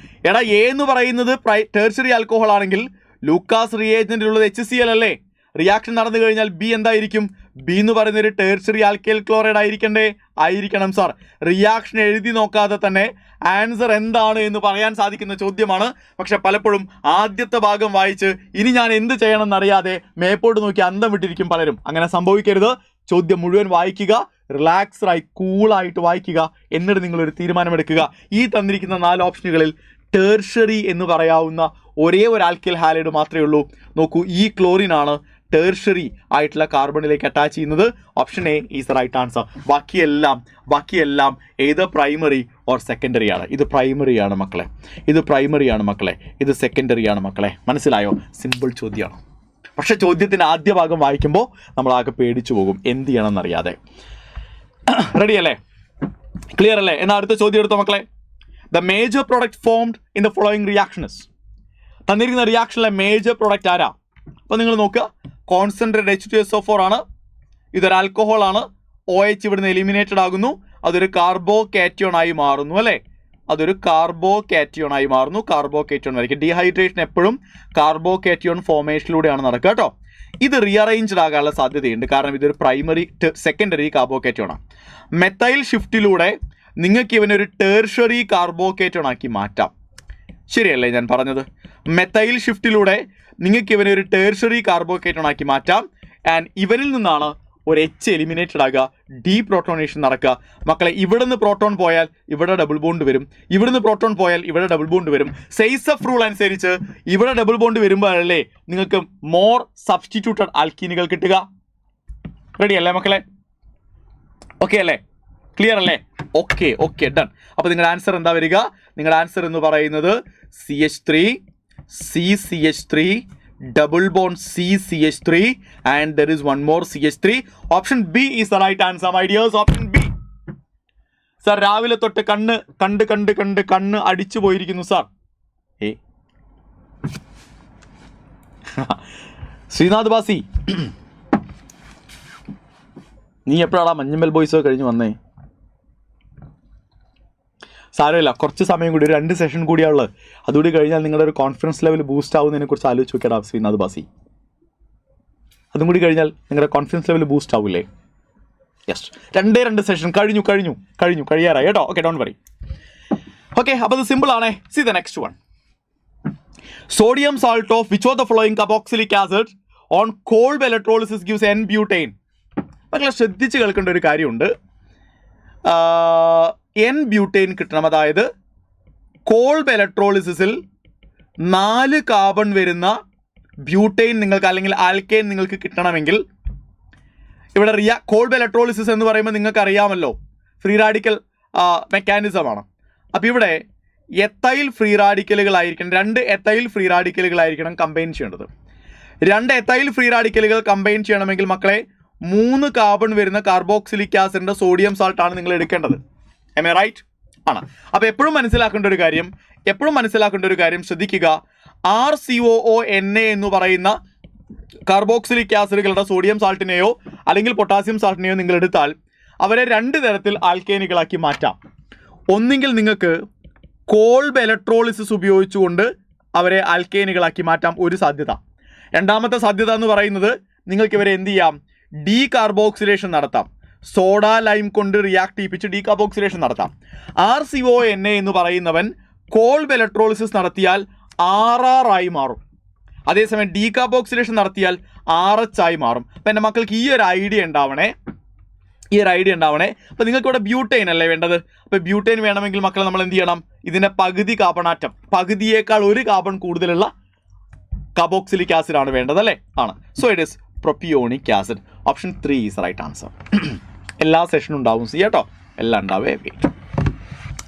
എടാ എ എന്ന് പറയുന്നത് ടേർഷറി ആൽക്കഹോൾ ആണെങ്കിൽ ലൂക്കാസ് റിയേജന്റിലുള്ളത് HCl അല്ലേ? റിയാക്ഷൻ നടന്നു കഴിഞ്ഞാൽ ബി എന്തായിരിക്കും? ബി എന്ന് പറയുന്ന ഒരു ടേർഷറി ആൽക്കൈൽ ക്ലോറൈഡ് ആയിരിക്കണം സാർ. റിയാക്ഷൻ എഴുതി നോക്കാതെ തന്നെ ആൻസർ എന്താണ് എന്ന് പറയാൻ സാധിക്കുന്ന ചോദ്യമാണ്. പക്ഷെ പലപ്പോഴും ആദ്യത്തെ ഭാഗം വായിച്ച് ഇനി ഞാൻ എന്ത് ചെയ്യണം എന്നറിയാതെ മേപ്പോട്ട് നോക്കി അന്തം വിട്ടിരിക്കും പലരും. അങ്ങനെ സംഭവിക്കരുത്. ചോദ്യം മുഴുവൻ വായിക്കുക, റിലാക്സ്ഡായി കൂളായിട്ട് വായിക്കുക, എന്നിട്ട് നിങ്ങളൊരു തീരുമാനമെടുക്കുക. ഈ തന്നിരിക്കുന്ന 4 ഓപ്ഷനുകളിൽ ടേർഷറി എന്ന് പറയാവുന്ന ഒരേ ഒരു ആൽക്കൈൽ ഹാലൈഡ് മാത്രമേ ഉള്ളൂ. നോക്കൂ, ഈ ക്ലോറിനാണ് ടേർഷറി ആയിട്ടുള്ള കാർബണിലേക്ക് അറ്റാച്ച് ചെയ്യുന്നത്. Option A is the right answer. ബാക്കിയെല്ലാം ഏത് പ്രൈമറി ഓർ സെക്കൻഡറി ആണ്. ഇത് പ്രൈമറിയാണ് മക്കളെ, ഇത് സെക്കൻഡറിയാണ് മക്കളെ. മനസ്സിലായോ? സിമ്പിൾ ചോദ്യമാണ്. പക്ഷെ ചോദ്യത്തിൻ്റെ ആദ്യ ഭാഗം വായിക്കുമ്പോൾ നമ്മളാകെ പേടിച്ചു പോകും, എന്ത് ചെയ്യണമെന്നറിയാതെ. റെഡി അല്ലേ? ക്ലിയർ അല്ലേ? എന്നാൽ അടുത്ത ചോദ്യം എടുത്തോ മക്കളെ. The major product formed in the following reactions. തന്നിരിക്കുന്ന റിയാക്ഷനിലെ മേജർ പ്രൊഡക്റ്റ് ആരാ? അപ്പോൾ നിങ്ങൾ നോക്കുക, കോൺസെൻട്രേറ്റ് H2SO4 ആണ്. ഇതൊരു ആൽക്കഹോൾ ആണ്. OH ഇവിടുന്ന് എലിമിനേറ്റഡ് ആകുന്നു. അതൊരു കാർബോ കാറ്റയോൺ ആയി മാറുന്നു അല്ലേ? കാർബോ കാറ്റയോൺ വരയ്ക്കുക. ഡീഹൈഡ്രേഷൻ എപ്പോഴും കാർബോ കാറ്റയോൺ ഫോർമേഷനിലൂടെയാണ് നടക്കുക കേട്ടോ. ഇത് റീഅറേഞ്ച്ഡ് ആകാനുള്ള സാധ്യതയുണ്ട്, കാരണം ഇതൊരു സെക്കൻഡറി കാർബോ കാറ്റയോൺ ആണ്. മെത്തൈൽ ഷിഫ്റ്റിലൂടെ നിങ്ങൾക്ക് ഇവനൊരു ടേർഷറി കാർബോ കാറ്റയോൺ ആക്കി മാറ്റാം. ശരിയല്ലേ ഞാൻ പറഞ്ഞത്? മെത്തൈൽ ഷിഫ്റ്റിലൂടെ നിങ്ങൾക്ക് ഇവനെ ഒരു ടേർഷറി കാർബോ കാറ്റയോൺ ആക്കി മാറ്റാം. ആൻഡ് ഇവനിൽ നിന്നാണ് ഒരു H എലിമിനേറ്റഡ് ആകുക, ഡീപ്രോട്ടോണേഷൻ നടക്കുക. മക്കളെ, ഇവിടുന്ന് പ്രോട്ടോൺ പോയാൽ ഇവിടെ ഡബിൾ ബോണ്ട് വരും, ഇവിടുന്ന് പ്രോട്ടോൺ പോയാൽ ഇവിടെ ഡബിൾ ബോണ്ട് വരും. സെയ്സഫ് റൂൾ അനുസരിച്ച് ഇവിടെ ഡബിൾ ബോണ്ട് വരുമ്പോഴല്ലേ നിങ്ങൾക്ക് മോർ സബ്സ്റ്റിറ്റ്യൂട്ടഡ് ആൽക്കീനുകൾ കിട്ടുക. റെഡി അല്ലേ മക്കളെ? ഓക്കെ അല്ലേ? ക്ലിയർ അല്ലേ? Okay done. അപ്പോൾ നിങ്ങളുടെ ആൻസർ എന്താ വരിക? നിങ്ങളുടെ ആൻസർ എന്ന് പറയുന്നത് CH3 CCH3 double bond CCH3 and there is one more CH3. Option B is the right answer, my dears. Option B. Sir, രാവിലെ തൊട്ട് കണ്ണ് അടിച്ചു പോയിരിക്കുന്നു സാർ. ശ്രീനാഥ് ബാസി, നീ എപ്പോഴാണ് മഞ്ഞമ്മൽ ബോയ്സ് കഴിഞ്ഞ് വന്നേ? സാരമില്ല, കുറച്ച് സമയം കൂടി, ഒരു 2 സെഷൻ കൂടിയാണുള്ളത്. അതുകൂടി കഴിഞ്ഞാൽ നിങ്ങളുടെ ഒരു കോൺഫിഡൻസ് ലെവൽ ബൂസ്റ്റ് ആവുന്നതിനെ കുറിച്ച് ആലോചിച്ച് നോക്കിയാ ശ്രീനാഥ് ബാസി. അതും കൂടി കഴിഞ്ഞാൽ നിങ്ങളുടെ കോൺഫിഡൻസ് ലെവൽ ബൂസ്റ്റ് ആവില്ലേ? യെസ്, 2 സെഷൻ കഴിയാറായി കേട്ടോ. Okay, don't worry. ഓക്കെ, അപ്പോൾ ഇത് സിമ്പിൾ ആണേ. See the next one. Sodium salt of which of the following carboxylic acid on cold electrolysis gives n butane. മക്കളെ ശ്രദ്ധിച്ച് കേൾക്കേണ്ട ഒരു കാര്യമുണ്ട്. N-ബ്യൂട്ടൈൻ കിട്ടണം. അതായത് കോൾഡ് ഇലക്ട്രോളിസിസിൽ 4 കാർബൺ വരുന്ന ബ്യൂട്ടൈൻ നിങ്ങൾക്ക്, അല്ലെങ്കിൽ ആൽക്കൈൻ നിങ്ങൾക്ക് കിട്ടണമെങ്കിൽ ഇവിടെ കോൾഡ് ഇലക്ട്രോളിസിസ് എന്ന് പറയുമ്പോൾ നിങ്ങൾക്ക് അറിയാമല്ലോ, ഫ്രീ റാഡിക്കൽ മെക്കാനിസമാണ്. അപ്പോൾ ഇവിടെ എത്തൈൽ ഫ്രീ റാഡിക്കലുകളായിരിക്കണം, 2 എത്തൈൽ ഫ്രീ റാഡിക്കലുകളായിരിക്കണം കമ്പൈൻ ചെയ്യേണ്ടത്. 2 എത്തൈൽ ഫ്രീ റാഡിക്കലുകൾ കമ്പൈൻ ചെയ്യണമെങ്കിൽ മക്കളെ 3 കാർബൺ വരുന്ന കാർബോക്സിലിക് ആസിഡിന്റെ സോഡിയം സാൾട്ട് ആണ് നിങ്ങൾ എടുക്കേണ്ടത്. am I right? ആണ്. അപ്പോൾ എപ്പോഴും മനസ്സിലാക്കേണ്ട ഒരു കാര്യം ശ്രദ്ധിക്കുക, RCOONA എന്ന് പറയുന്ന കാർബോക്സിലിക് ആസിഡുകളുടെ സോഡിയം സാൾട്ടിനെയോ അല്ലെങ്കിൽ പൊട്ടാസ്യം സാൾട്ടിനെയോ നിങ്ങൾ എടുത്താൽ അവരെ 2 തരത്തിൽ ആൽക്കേനുകളാക്കി മാറ്റാം. ഒന്നുകിൽ നിങ്ങൾക്ക് കോൾഡ് ഇലക്ട്രോളിസിസ് ഉപയോഗിച്ചുകൊണ്ട് അവരെ ആൽക്കേനുകളാക്കി മാറ്റാം, ഒരു സാധ്യത. രണ്ടാമത്തെ സാധ്യത എന്ന് പറയുന്നത് നിങ്ങൾക്ക് ഇവരെ എന്ത് ചെയ്യാം, ഡീകാർബോക്സിലേഷൻ നടത്താം. സോഡ ലൈം കൊണ്ട് റിയാക്ട് ചെയ്യിപ്പിച്ച് ഡീകാർബോക്സിലേഷൻ നടത്താം. RCONA എന്ന് പറയുന്നവൻ കോൾഡ് ഇലക്ട്രോളിസിസ് നടത്തിയാൽ RR ആയി മാറും. അതേസമയം ഡീകാർബോക്സിലേഷൻ നടത്തിയാൽ RH ആയി മാറും. അപ്പം എൻ്റെ മക്കൾക്ക് ഈ ഒരു ഐഡിയ ഉണ്ടാവണേ. അപ്പോൾ നിങ്ങൾക്ക് ഇവിടെ ബ്യൂട്ടൈൻ അല്ലേ വേണ്ടത്. അപ്പോൾ ബ്യൂട്ടൈൻ വേണമെങ്കിൽ മക്കളെ നമ്മൾ എന്ത് ചെയ്യണം, ഇതിൻ്റെ പകുതി കാർബണാറ്റം, പകുതിയേക്കാൾ 1 കാർബൺ കൂടുതലുള്ള കാർബോക്സിലിക് ആസിഡ് ആണ് വേണ്ടത് അല്ലേ? ആണ്. So it is propionic acid. Option 3 is right answer. എല്ലാ സെഷനും ഉണ്ടാവും സി കേട്ടോ, എല്ലാം ഉണ്ടാവേ.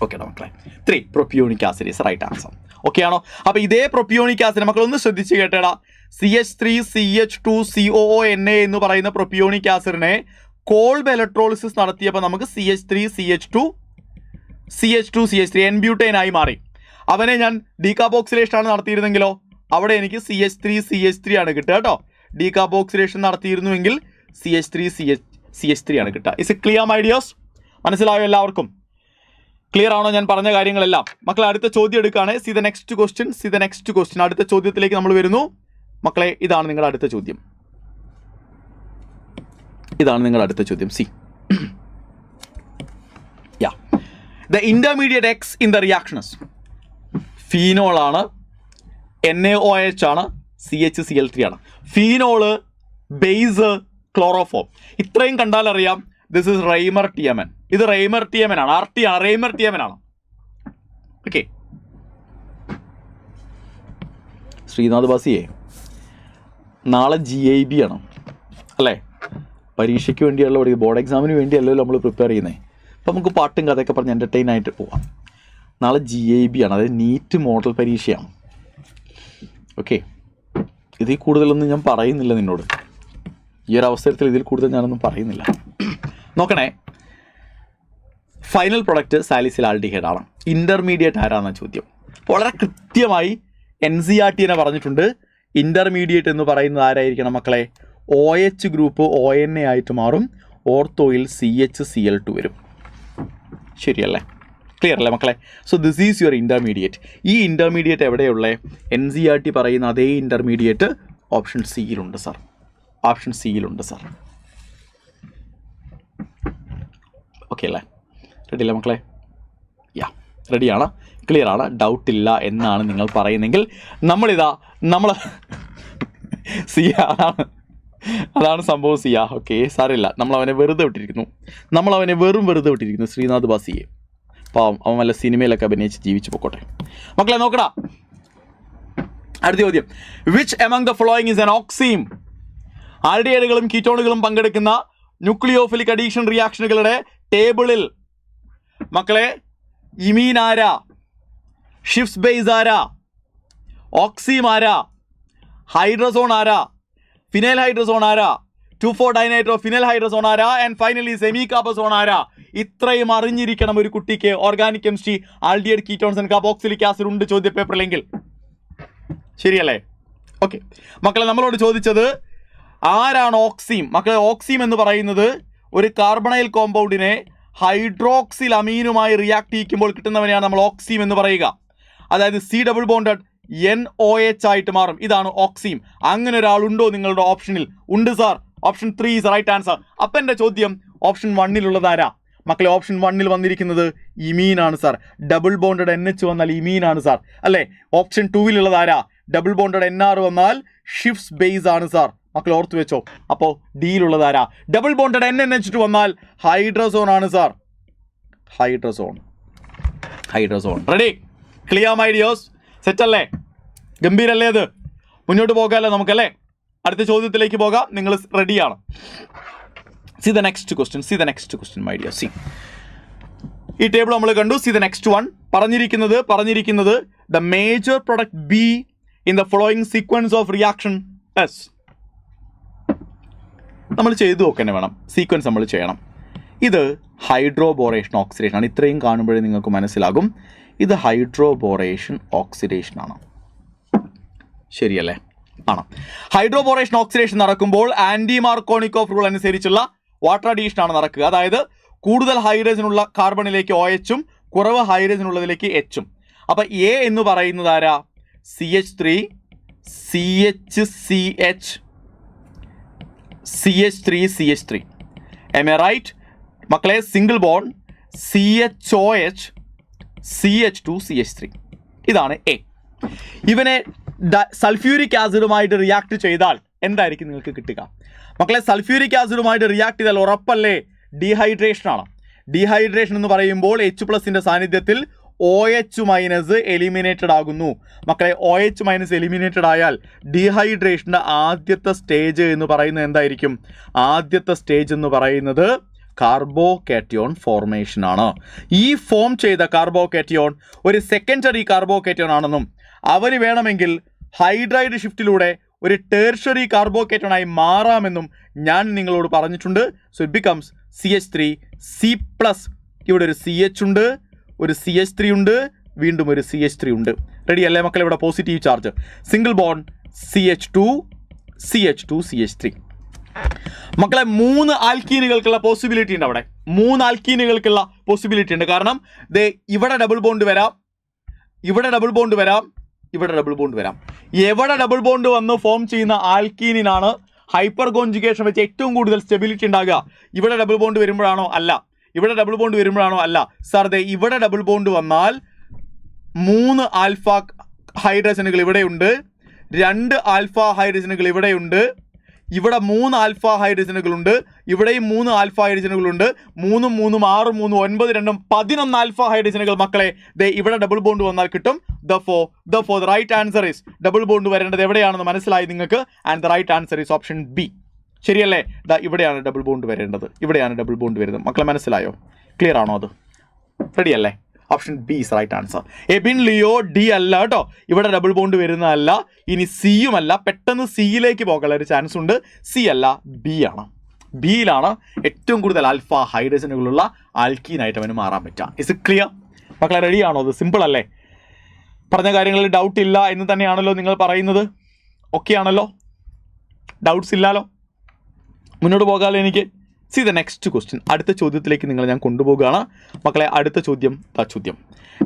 ഓക്കെ മക്കളെ, 3 propionic acid is right answer. Okay ആണോ? അപ്പോൾ ഇതേ പ്രൊപ്പിയോണിക് ആസിഡ് മക്കളൊന്ന് ശ്രദ്ധിച്ച് കേട്ടേടാ. CH3CH2COONA എന്ന് പറയുന്ന പ്രൊപ്പിയോണിക് ആസിഡിനെ കോൾഡ് ഇലക്ട്രോളിസിസ് നടത്തിയപ്പോൾ നമുക്ക് CH3 എൻബ്യൂട്ടൈൻ ആയി മാറി. അവനെ ഞാൻ ഡീകാർബോക്സിലേഷൻ ആണ് നടത്തിയിരുന്നെങ്കിലോ അവിടെ എനിക്ക് CH3 ആണ് കിട്ടുക കേട്ടോ. ഡീകാർബോക്സിലേഷൻ നടത്തിയിരുന്നുവെങ്കിൽ CH3 ആണ് കിട്ടുക. Is a clear ideas? മനസ്സിലായോ എല്ലാവർക്കും? ക്ലിയർ ആണോ ഞാൻ പറഞ്ഞ കാര്യങ്ങളെല്ലാം? മക്കളെ അടുത്ത ചോദ്യം എടുക്കുകയാണ്. C the next question. അടുത്ത ചോദ്യത്തിലേക്ക് നമ്മൾ വരുന്നു മക്കളെ. ഇതാണ് നിങ്ങളുടെ അടുത്ത ചോദ്യം. C the intermediate X in the reactions phenol ആണ്, NaOH ആണ്, CHCl3 ആണ്. ഫീനോള്, ബേസ്, ക്ലോറോഫോം, ഇത്രയും കണ്ടാൽ അറിയാം ദിസ് ഇസ് റൈമർ TMN. ഇത് റൈമർ TMN ആണ്, RT ആണ്, റൈമർ TMN ആണ്. ഓക്കെ ശ്രീനാഥ് ബാസിയെ, നാളെ GIB ആണ് അല്ലേ? പരീക്ഷയ്ക്ക് വേണ്ടിയുള്ള ബോർഡ് എക്സാമിന് വേണ്ടിയല്ലോ നമ്മൾ പ്രിപ്പയർ ചെയ്യുന്നത്. അപ്പോൾ നമുക്ക് പാട്ടും കഥയൊക്കെ പറഞ്ഞ് എൻ്റർടൈൻ ആയിട്ട് പോവാം. നാളെ GIB ആണ്, അതായത് നീറ്റ് മോഡൽ പരീക്ഷയാണ്. ഓക്കെ, ഇതിൽ കൂടുതലൊന്നും ഞാൻ പറയുന്നില്ല നിന്നോട്. ഈ ഒരു അവസരത്തിൽ ഇതിൽ കൂടുതൽ ഞാനൊന്നും പറയുന്നില്ല. നോക്കണേ, ഫൈനൽ പ്രൊഡക്റ്റ് സാലിസിലാൽഡിഹൈഡ് ആണ്. ഇൻ്റർമീഡിയറ്റ് ആരാന്ന ചോദ്യം. വളരെ കൃത്യമായി NCERT പറഞ്ഞിട്ടുണ്ട്. ഇൻ്റർമീഡിയറ്റ് എന്ന് പറയുന്നത് ആരായിരിക്കണം മക്കളെ? OH ഗ്രൂപ്പ് ONA ആയിട്ട് മാറും, ഓർത്തോയിൽ CHCl2 വരും. ശരിയല്ലേ? ക്ലിയർ അല്ലേ മക്കളെ? So this is your intermediate. ഈ ഇൻ്റർമീഡിയറ്റ് എവിടെയുള്ള? NCERT പറയുന്ന അതേ ഇൻ്റർമീഡിയറ്റ് ഓപ്ഷൻ സിയിലുണ്ട് സാർ. ഓക്കെ അല്ലേ? റെഡി അല്ലേ മക്കളെ? റെഡിയാണ്, ക്ലിയർ ആണ്, ഡൗട്ടില്ല എന്നാണ് നിങ്ങൾ പറയുന്നെങ്കിൽ നമ്മൾ അതാണ് സംഭവം. ഓക്കെ സാറില്ല, നമ്മളവനെ വെറുതെ വിട്ടിരിക്കുന്നു ശ്രീനാഥ് ബാസിയെ. പാവം, അവൻ വല്ല സിനിമയിലൊക്കെ അഭിനയിച്ച് ജീവിച്ചു പോക്കോട്ടെ. മക്കളെ നോക്കടാ, അടുത്ത ചോദ്യം. Which among the following is an oxime? ആൽഡിഹൈഡുകളും കീറ്റോണുകളും പങ്കെടുക്കുന്ന ന്യൂക്ലിയോഫിലിക് അഡീഷൻ റിയാക്ഷനുകളുടെ ടേബിളിൽ മക്കളെ ഇമീൻ ആരാ, ഷിഫ്റ്റ് ബേസ് ആരാ, ഓക്സീം ആരാ, ഹൈഡ്രസോൺ ആരാ, ഫിനൈൽ ഹൈഡ്രസോൺ ആരാ, 2,4-ഡൈനൈട്രോ ഫിനൈൽ ഹൈഡ്രസോൺ ആരാ, ആൻഡ് ഫൈനലി സെമി കാർബസോൺ ആരാ? ഇത്രയും അറിഞ്ഞിരിക്കണം ഒരു കുട്ടിക്ക്. Organic chemistry, aldehyde, ketones and carboxylic acid ഉണ്ട് ചോദ്യപേപ്പറിലെങ്കിൽ. ശരിയല്ലേ? ഓക്കെ മക്കളെ, നമ്മളോട് ചോദിച്ചത് ആരാണ് ഓക്സീം. മക്കളെ, ഓക്സീം എന്ന് പറയുന്നത് ഒരു കാർബണൈൽ കോമ്പൗണ്ടിനെ ഹൈഡ്രോക്സിൽ അമീനുമായി റിയാക്ട് ചെയ്യിക്കുമ്പോൾ കിട്ടുന്നവനെയാണ് നമ്മൾ ഓക്സീം എന്ന് പറയുക. അതായത് C ഡബിൾ ബോണ്ടഡ് NOH ആയിട്ട് മാറും. ഇതാണ് ഓക്സീം. അങ്ങനെ ഒരാളുണ്ടോ നിങ്ങളുടെ ഓപ്ഷനിൽ? ഉണ്ട് sir. Option 3 is right answer. അപ്പം എൻ്റെ ചോദ്യം, ഓപ്ഷൻ 1 ആരാ മക്കളെ? ഓപ്ഷൻ 1 വന്നിരിക്കുന്നത് ഇമീൻ ആണ് സാർ. ഡബിൾ ബോണ്ടഡ് NH വന്നാൽ ഇമീൻ ആണ് സാർ അല്ലേ? ഓപ്ഷൻ 2 ആരാ? ഡബിൾ ബോണ്ടഡ് NR വന്നാൽ ഷിഫ്റ്റ് ബേസ് ആണ് സാർ. മക്കൾ ഓർത്ത് വെച്ചോ. അപ്പോൾ ഡിയിലുള്ളതാരാ? ഡബിൾ ബോണ്ടഡ് NNH2 വന്നാൽ ഹൈഡ്രസോൺ ആണ് sir. Hydrazone. Ready? Clear my dears? സെറ്റല്ലേ? ഗംഭീരല്ലേ? അത് മുന്നോട്ട് പോകാമല്ലോ നമുക്കല്ലേ? അടുത്ത ചോദ്യത്തിലേക്ക് പോകാം. നിങ്ങൾ റെഡിയാണ്? See the next question my dear. See, ഈ ടേബിൾ നമ്മൾ കണ്ടു. See the next one. പറഞ്ഞിരിക്കുന്നത് the major product B in the following sequence of reaction S. നമ്മൾ ചെയ്തു നോക്കന്നെ വേണം, സീക്വൻസ് നമ്മൾ ചെയ്യണം. ഇത് ഹൈഡ്രോബോറേഷൻ ഓക്സിഡേഷൻ ആണ്. ഇത്രയും കാണുമ്പോഴേ നിങ്ങൾക്ക് മനസ്സിലാകും ഇത് ഹൈഡ്രോബോറേഷൻ ഓക്സിഡേഷൻ ആണ്. ശരിയല്ലേ? ആണ്. ഹൈഡ്രോബോറേഷൻ ഓക്സിഡേഷൻ നടക്കുമ്പോൾ ആന്റി മാർക്കോണിക്കോഫ് റൂൾ അനുസരിച്ചുള്ള വാട്ടർ അഡീഷൻ ആണ് നടക്കുക. അതായത് കൂടുതൽ ഹൈഡ്രജൻ ഉള്ള കാർബണിലേക്ക് OH-ഉം കുറവ് ഹൈഡ്രജൻ ഉള്ളതിലേക്ക് H-ഉം. അപ്പം എ എന്ന് പറയുന്നത് ആരാ? CH3 CH CH3 CH3. Am I right? മക്കളെ single bond CHOH CH2 CH3. ഇതാണ് എ. ഇവനെ സൾഫ്യൂരിക് ആസിഡുമായിട്ട് റിയാക്ട് ചെയ്താൽ എന്തായിരിക്കും നിങ്ങൾക്ക് കിട്ടുക? മക്കളെ സൾഫ്യൂരിക് ആസിഡുമായിട്ട് റിയാക്ട് ചെയ്താൽ ഉറപ്പല്ലേ ഡീഹൈഡ്രേഷൻ ആണ്. ഡീഹൈഡ്രേഷൻ എന്ന് പറയുമ്പോൾ H+ന്റെ സാന്നിധ്യത്തിൽ OH- എലിമിനേറ്റഡ് ആകുന്നു. മക്കളെ OH- എലിമിനേറ്റഡ് ആയാൽ ഡീഹൈഡ്രേഷൻ്റെ ആദ്യത്തെ സ്റ്റേജ് എന്ന് പറയുന്നത് എന്തായിരിക്കും? ആദ്യത്തെ സ്റ്റേജ് എന്ന് പറയുന്നത് കാർബോകാറ്റയോൺ ഫോർമേഷൻ ആണ്. ഈ ഫോം ചെയ്ത കാർബോകാറ്റയോൺ ഒരു സെക്കൻഡറി കാർബോകാറ്റയോൺ ആണെന്നും അവന് വേണമെങ്കിൽ ഹൈഡ്രൈഡ് ഷിഫ്റ്റിലൂടെ ഒരു ടേർഷറി കാർബോകാറ്റയോണായി മാറാമെന്നും ഞാൻ നിങ്ങളോട് പറഞ്ഞിട്ടുണ്ട്. So it becomes CH3 C+. ഇവിടെ ഒരു CH ഉണ്ട്, ഒരു CH3 ഉണ്ട്, വീണ്ടും ഒരു CH3 ഉണ്ട്. റെഡി അല്ലേ മക്കളെ? ഇവിടെ positive charge. Single bond CH2 CH3. മക്കളെ 3 ആൽക്കീനുകൾക്കുള്ള പോസിബിലിറ്റി ഉണ്ട്. അവിടെ 3 ആൽക്കീനുകൾക്കുള്ള പോസിബിലിറ്റി ഉണ്ട്. കാരണം ഇവിടെ ഡബിൾ ബോണ്ട് വരാം, ഇവിടെ ഡബിൾ ബോണ്ട് വരാം, ഇവിടെ ഡബിൾ ബോണ്ട് വരാം. എവിടെ ഡബിൾ ബോണ്ട് വന്ന് ഫോം ചെയ്യുന്ന ആൽക്കീനിനാണ് ഹൈപ്പർ കോൺജുഗേഷൻ വെച്ച് ഏറ്റവും കൂടുതൽ സ്റ്റെബിലിറ്റി ഉണ്ടാകുക? ഇവിടെ ഡബിൾ ബോണ്ട് വരുമ്പോഴാണോ? അല്ല. ഇവിടെ ഡബിൾ ബോണ്ട് വരുമ്പോഴാണോ? അല്ല. സാർ ഇവിടെ ഡബിൾ ബോണ്ട് വന്നാൽ 3 ആൽഫ ഹൈഡ്രജനുകൾ ഇവിടെയുണ്ട്, 2 ആൽഫ ഹൈഡ്രജനുകൾ ഇവിടെയുണ്ട്, ഇവിടെ 3 ആൽഫ ഹൈഡ്രജനുകളുണ്ട്, ഇവിടെയും 3 ആൽഫ ഹൈഡ്രജനുകളുണ്ട്. 3 3 6 3 9 2 11 ആൽഫ ഹൈഡ്രജനുകൾ മക്കളെ ഇവിടെ ഡബിൾ ബോണ്ട് വന്നാൽ കിട്ടും. Therefore the right answer is double bond വരേണ്ടത് എവിടെയാണെന്ന് മനസ്സിലായി നിങ്ങൾക്ക്. And the right answer is option B. ശരിയല്ലേ? ഇവിടെയാണ് ഡബിൾ ബോണ്ട് വരേണ്ടത്, ഇവിടെയാണ് ഡബിൾ ബോണ്ട് വരുന്നത്. മക്കളെ മനസ്സിലായോ? ക്ലിയർ ആണോ? അത് റെഡി അല്ലേ? Option B is right answer. Abin Leo D അല്ല കേട്ടോ, ഇവിടെ ഡബിൾ ബോണ്ട് വരുന്നതല്ല. ഇനി സിയും അല്ല, പെട്ടെന്ന് സിയിലേക്ക് പോകാനുള്ള ഒരു ചാൻസ് ഉണ്ട്. സി അല്ല, ബി ആണ്. ബിയിലാണ് ഏറ്റവും കൂടുതൽ ആൽഫ ഹൈഡ്രജനുകളുള്ള ആൽക്കീനായിട്ട് അവന് മാറാൻ പറ്റുക. Is it clear? മക്കളെ റെഡി ആണോ? അത് സിമ്പിൾ അല്ലേ? പറഞ്ഞ കാര്യങ്ങളിൽ ഡൗട്ട് ഇല്ല എന്ന് തന്നെയാണല്ലോ നിങ്ങൾ പറയുന്നത്? ഓക്കെ ആണല്ലോ? ഡൗട്ട്സ് ഇല്ലല്ലോ? മുന്നോട്ട് പോകാമല്ലോ എനിക്ക്. See the next question. അടുത്ത ചോദ്യത്തിലേക്ക് നിങ്ങൾ ഞാൻ കൊണ്ടുപോകുകയാണ് മക്കളെ. അടുത്ത ചോദ്യം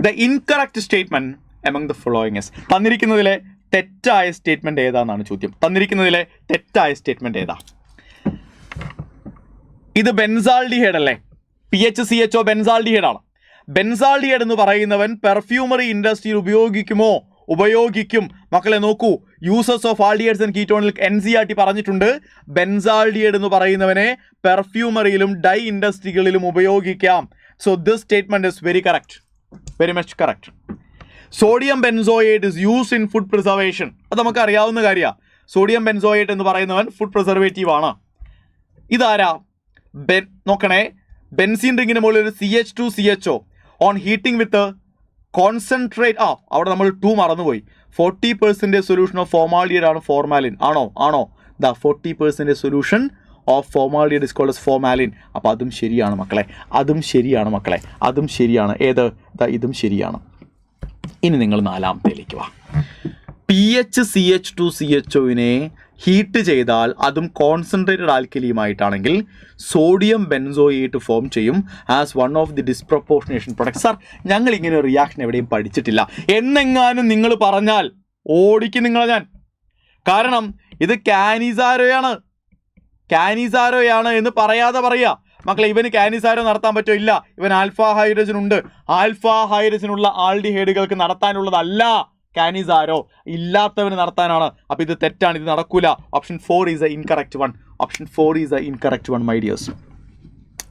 the incorrect statement among the following is. തന്നിരിക്കുന്നതിലെ തെറ്റായ സ്റ്റേറ്റ്മെന്റ് ഏതാണെന്നാണ് ചോദ്യം. തന്നിരിക്കുന്നതിലെ തെറ്റായ സ്റ്റേറ്റ്മെന്റ് ഏതാ? ഇത് ബെൻസാൾഡിഹൈഡ് അല്ലേ? PHCHO ബെൻസാൾഡിഹൈഡ് ആണ്. ബെൻസാൾഡിഹൈഡ് എന്ന് പറയുന്നവൻ പെർഫ്യൂമറി ഇൻഡസ്ട്രിയിൽ ഉപയോഗിക്കും. മക്കളെ നോക്കൂ, യൂസേഴ്സ് ഓഫ് ആൾഡിഹൈഡ്സ് ആൻഡ് കീറ്റോണിൽ NCERT പറഞ്ഞിട്ടുണ്ട് ബെൻസാൾഡിഹൈഡ് എന്ന് പറയുന്നവനെ പെർഫ്യൂമറിയിലും ഡൈ ഇൻഡസ്ട്രികളിലും ഉപയോഗിക്കാം. So this statement is very correct, very much correct. Sodium benzoate is used in food preservation. അത് നമുക്ക് അറിയാവുന്ന കാര്യമാണ്. സോഡിയം ബെൻസോയേറ്റ് എന്ന് പറയുന്നവൻ ഫുഡ് പ്രിസർവേറ്റീവ് ആണ്. ഇതാരാ? നോക്കണേ, ബെൻസീൻ റിങ്ങിന് മുകളിൽ ഒരു CH2CHO on heating with concentrate. അവിടെ നമ്മൾ 2 മറന്നുപോയി. 40% സൊല്യൂഷൻ ഓഫ് ഫോർമാൽഡിഹൈഡ് ആണ് ഫോർമാലിൻ. ആണോ? 40% solution of formaldehyde is called as formalin. അപ്പോൾ അതും ശരിയാണ് മക്കളെ, അതും ശരിയാണ്. ഏത്? ഇതും ശരിയാണ്. ഇനി നിങ്ങൾ 4ാമത്തേലേക്ക് വാ. PHCH2CHOവിനെ ഹീറ്റ് ചെയ്താൽ അതും കോൺസെൻട്രേറ്റഡ് ആൽക്കലിയുമായിട്ടാണെങ്കിൽ സോഡിയം ബെൻസോയേറ്റ് ഫോം ചെയ്യും as one of the disproportionation products. Sir ഞങ്ങൾ ഇങ്ങനെ ഒരു റിയാക്ഷൻ എവിടെയും പഠിച്ചിട്ടില്ല എന്നെങ്ങാനും നിങ്ങൾ പറഞ്ഞാൽ ഓടിക്കും നിങ്ങളെ ഞാൻ. കാരണം ഇത് കാനിസാരോയാണ് എന്ന് പറയാതെ പറയുക മക്കളെ. ഇവന് കാനിസാരോ നടത്താൻ പറ്റോ? ഇല്ല. ഇവൻ ആൽഫ ഹൈഡ്രജൻ ഉണ്ട്. ആൽഫ ഹൈഡ്രജനുള്ള ആൾഡിഹൈഡുകൾക്ക് നടത്താനുള്ളതല്ല കാനിസാരോ, ഇല്ലാത്തവന് നടത്താനാണ്. അപ്പോൾ ഇത് തെറ്റാണ്, ഇത് നടക്കൂല. Option 4 is a incorrect one my dears.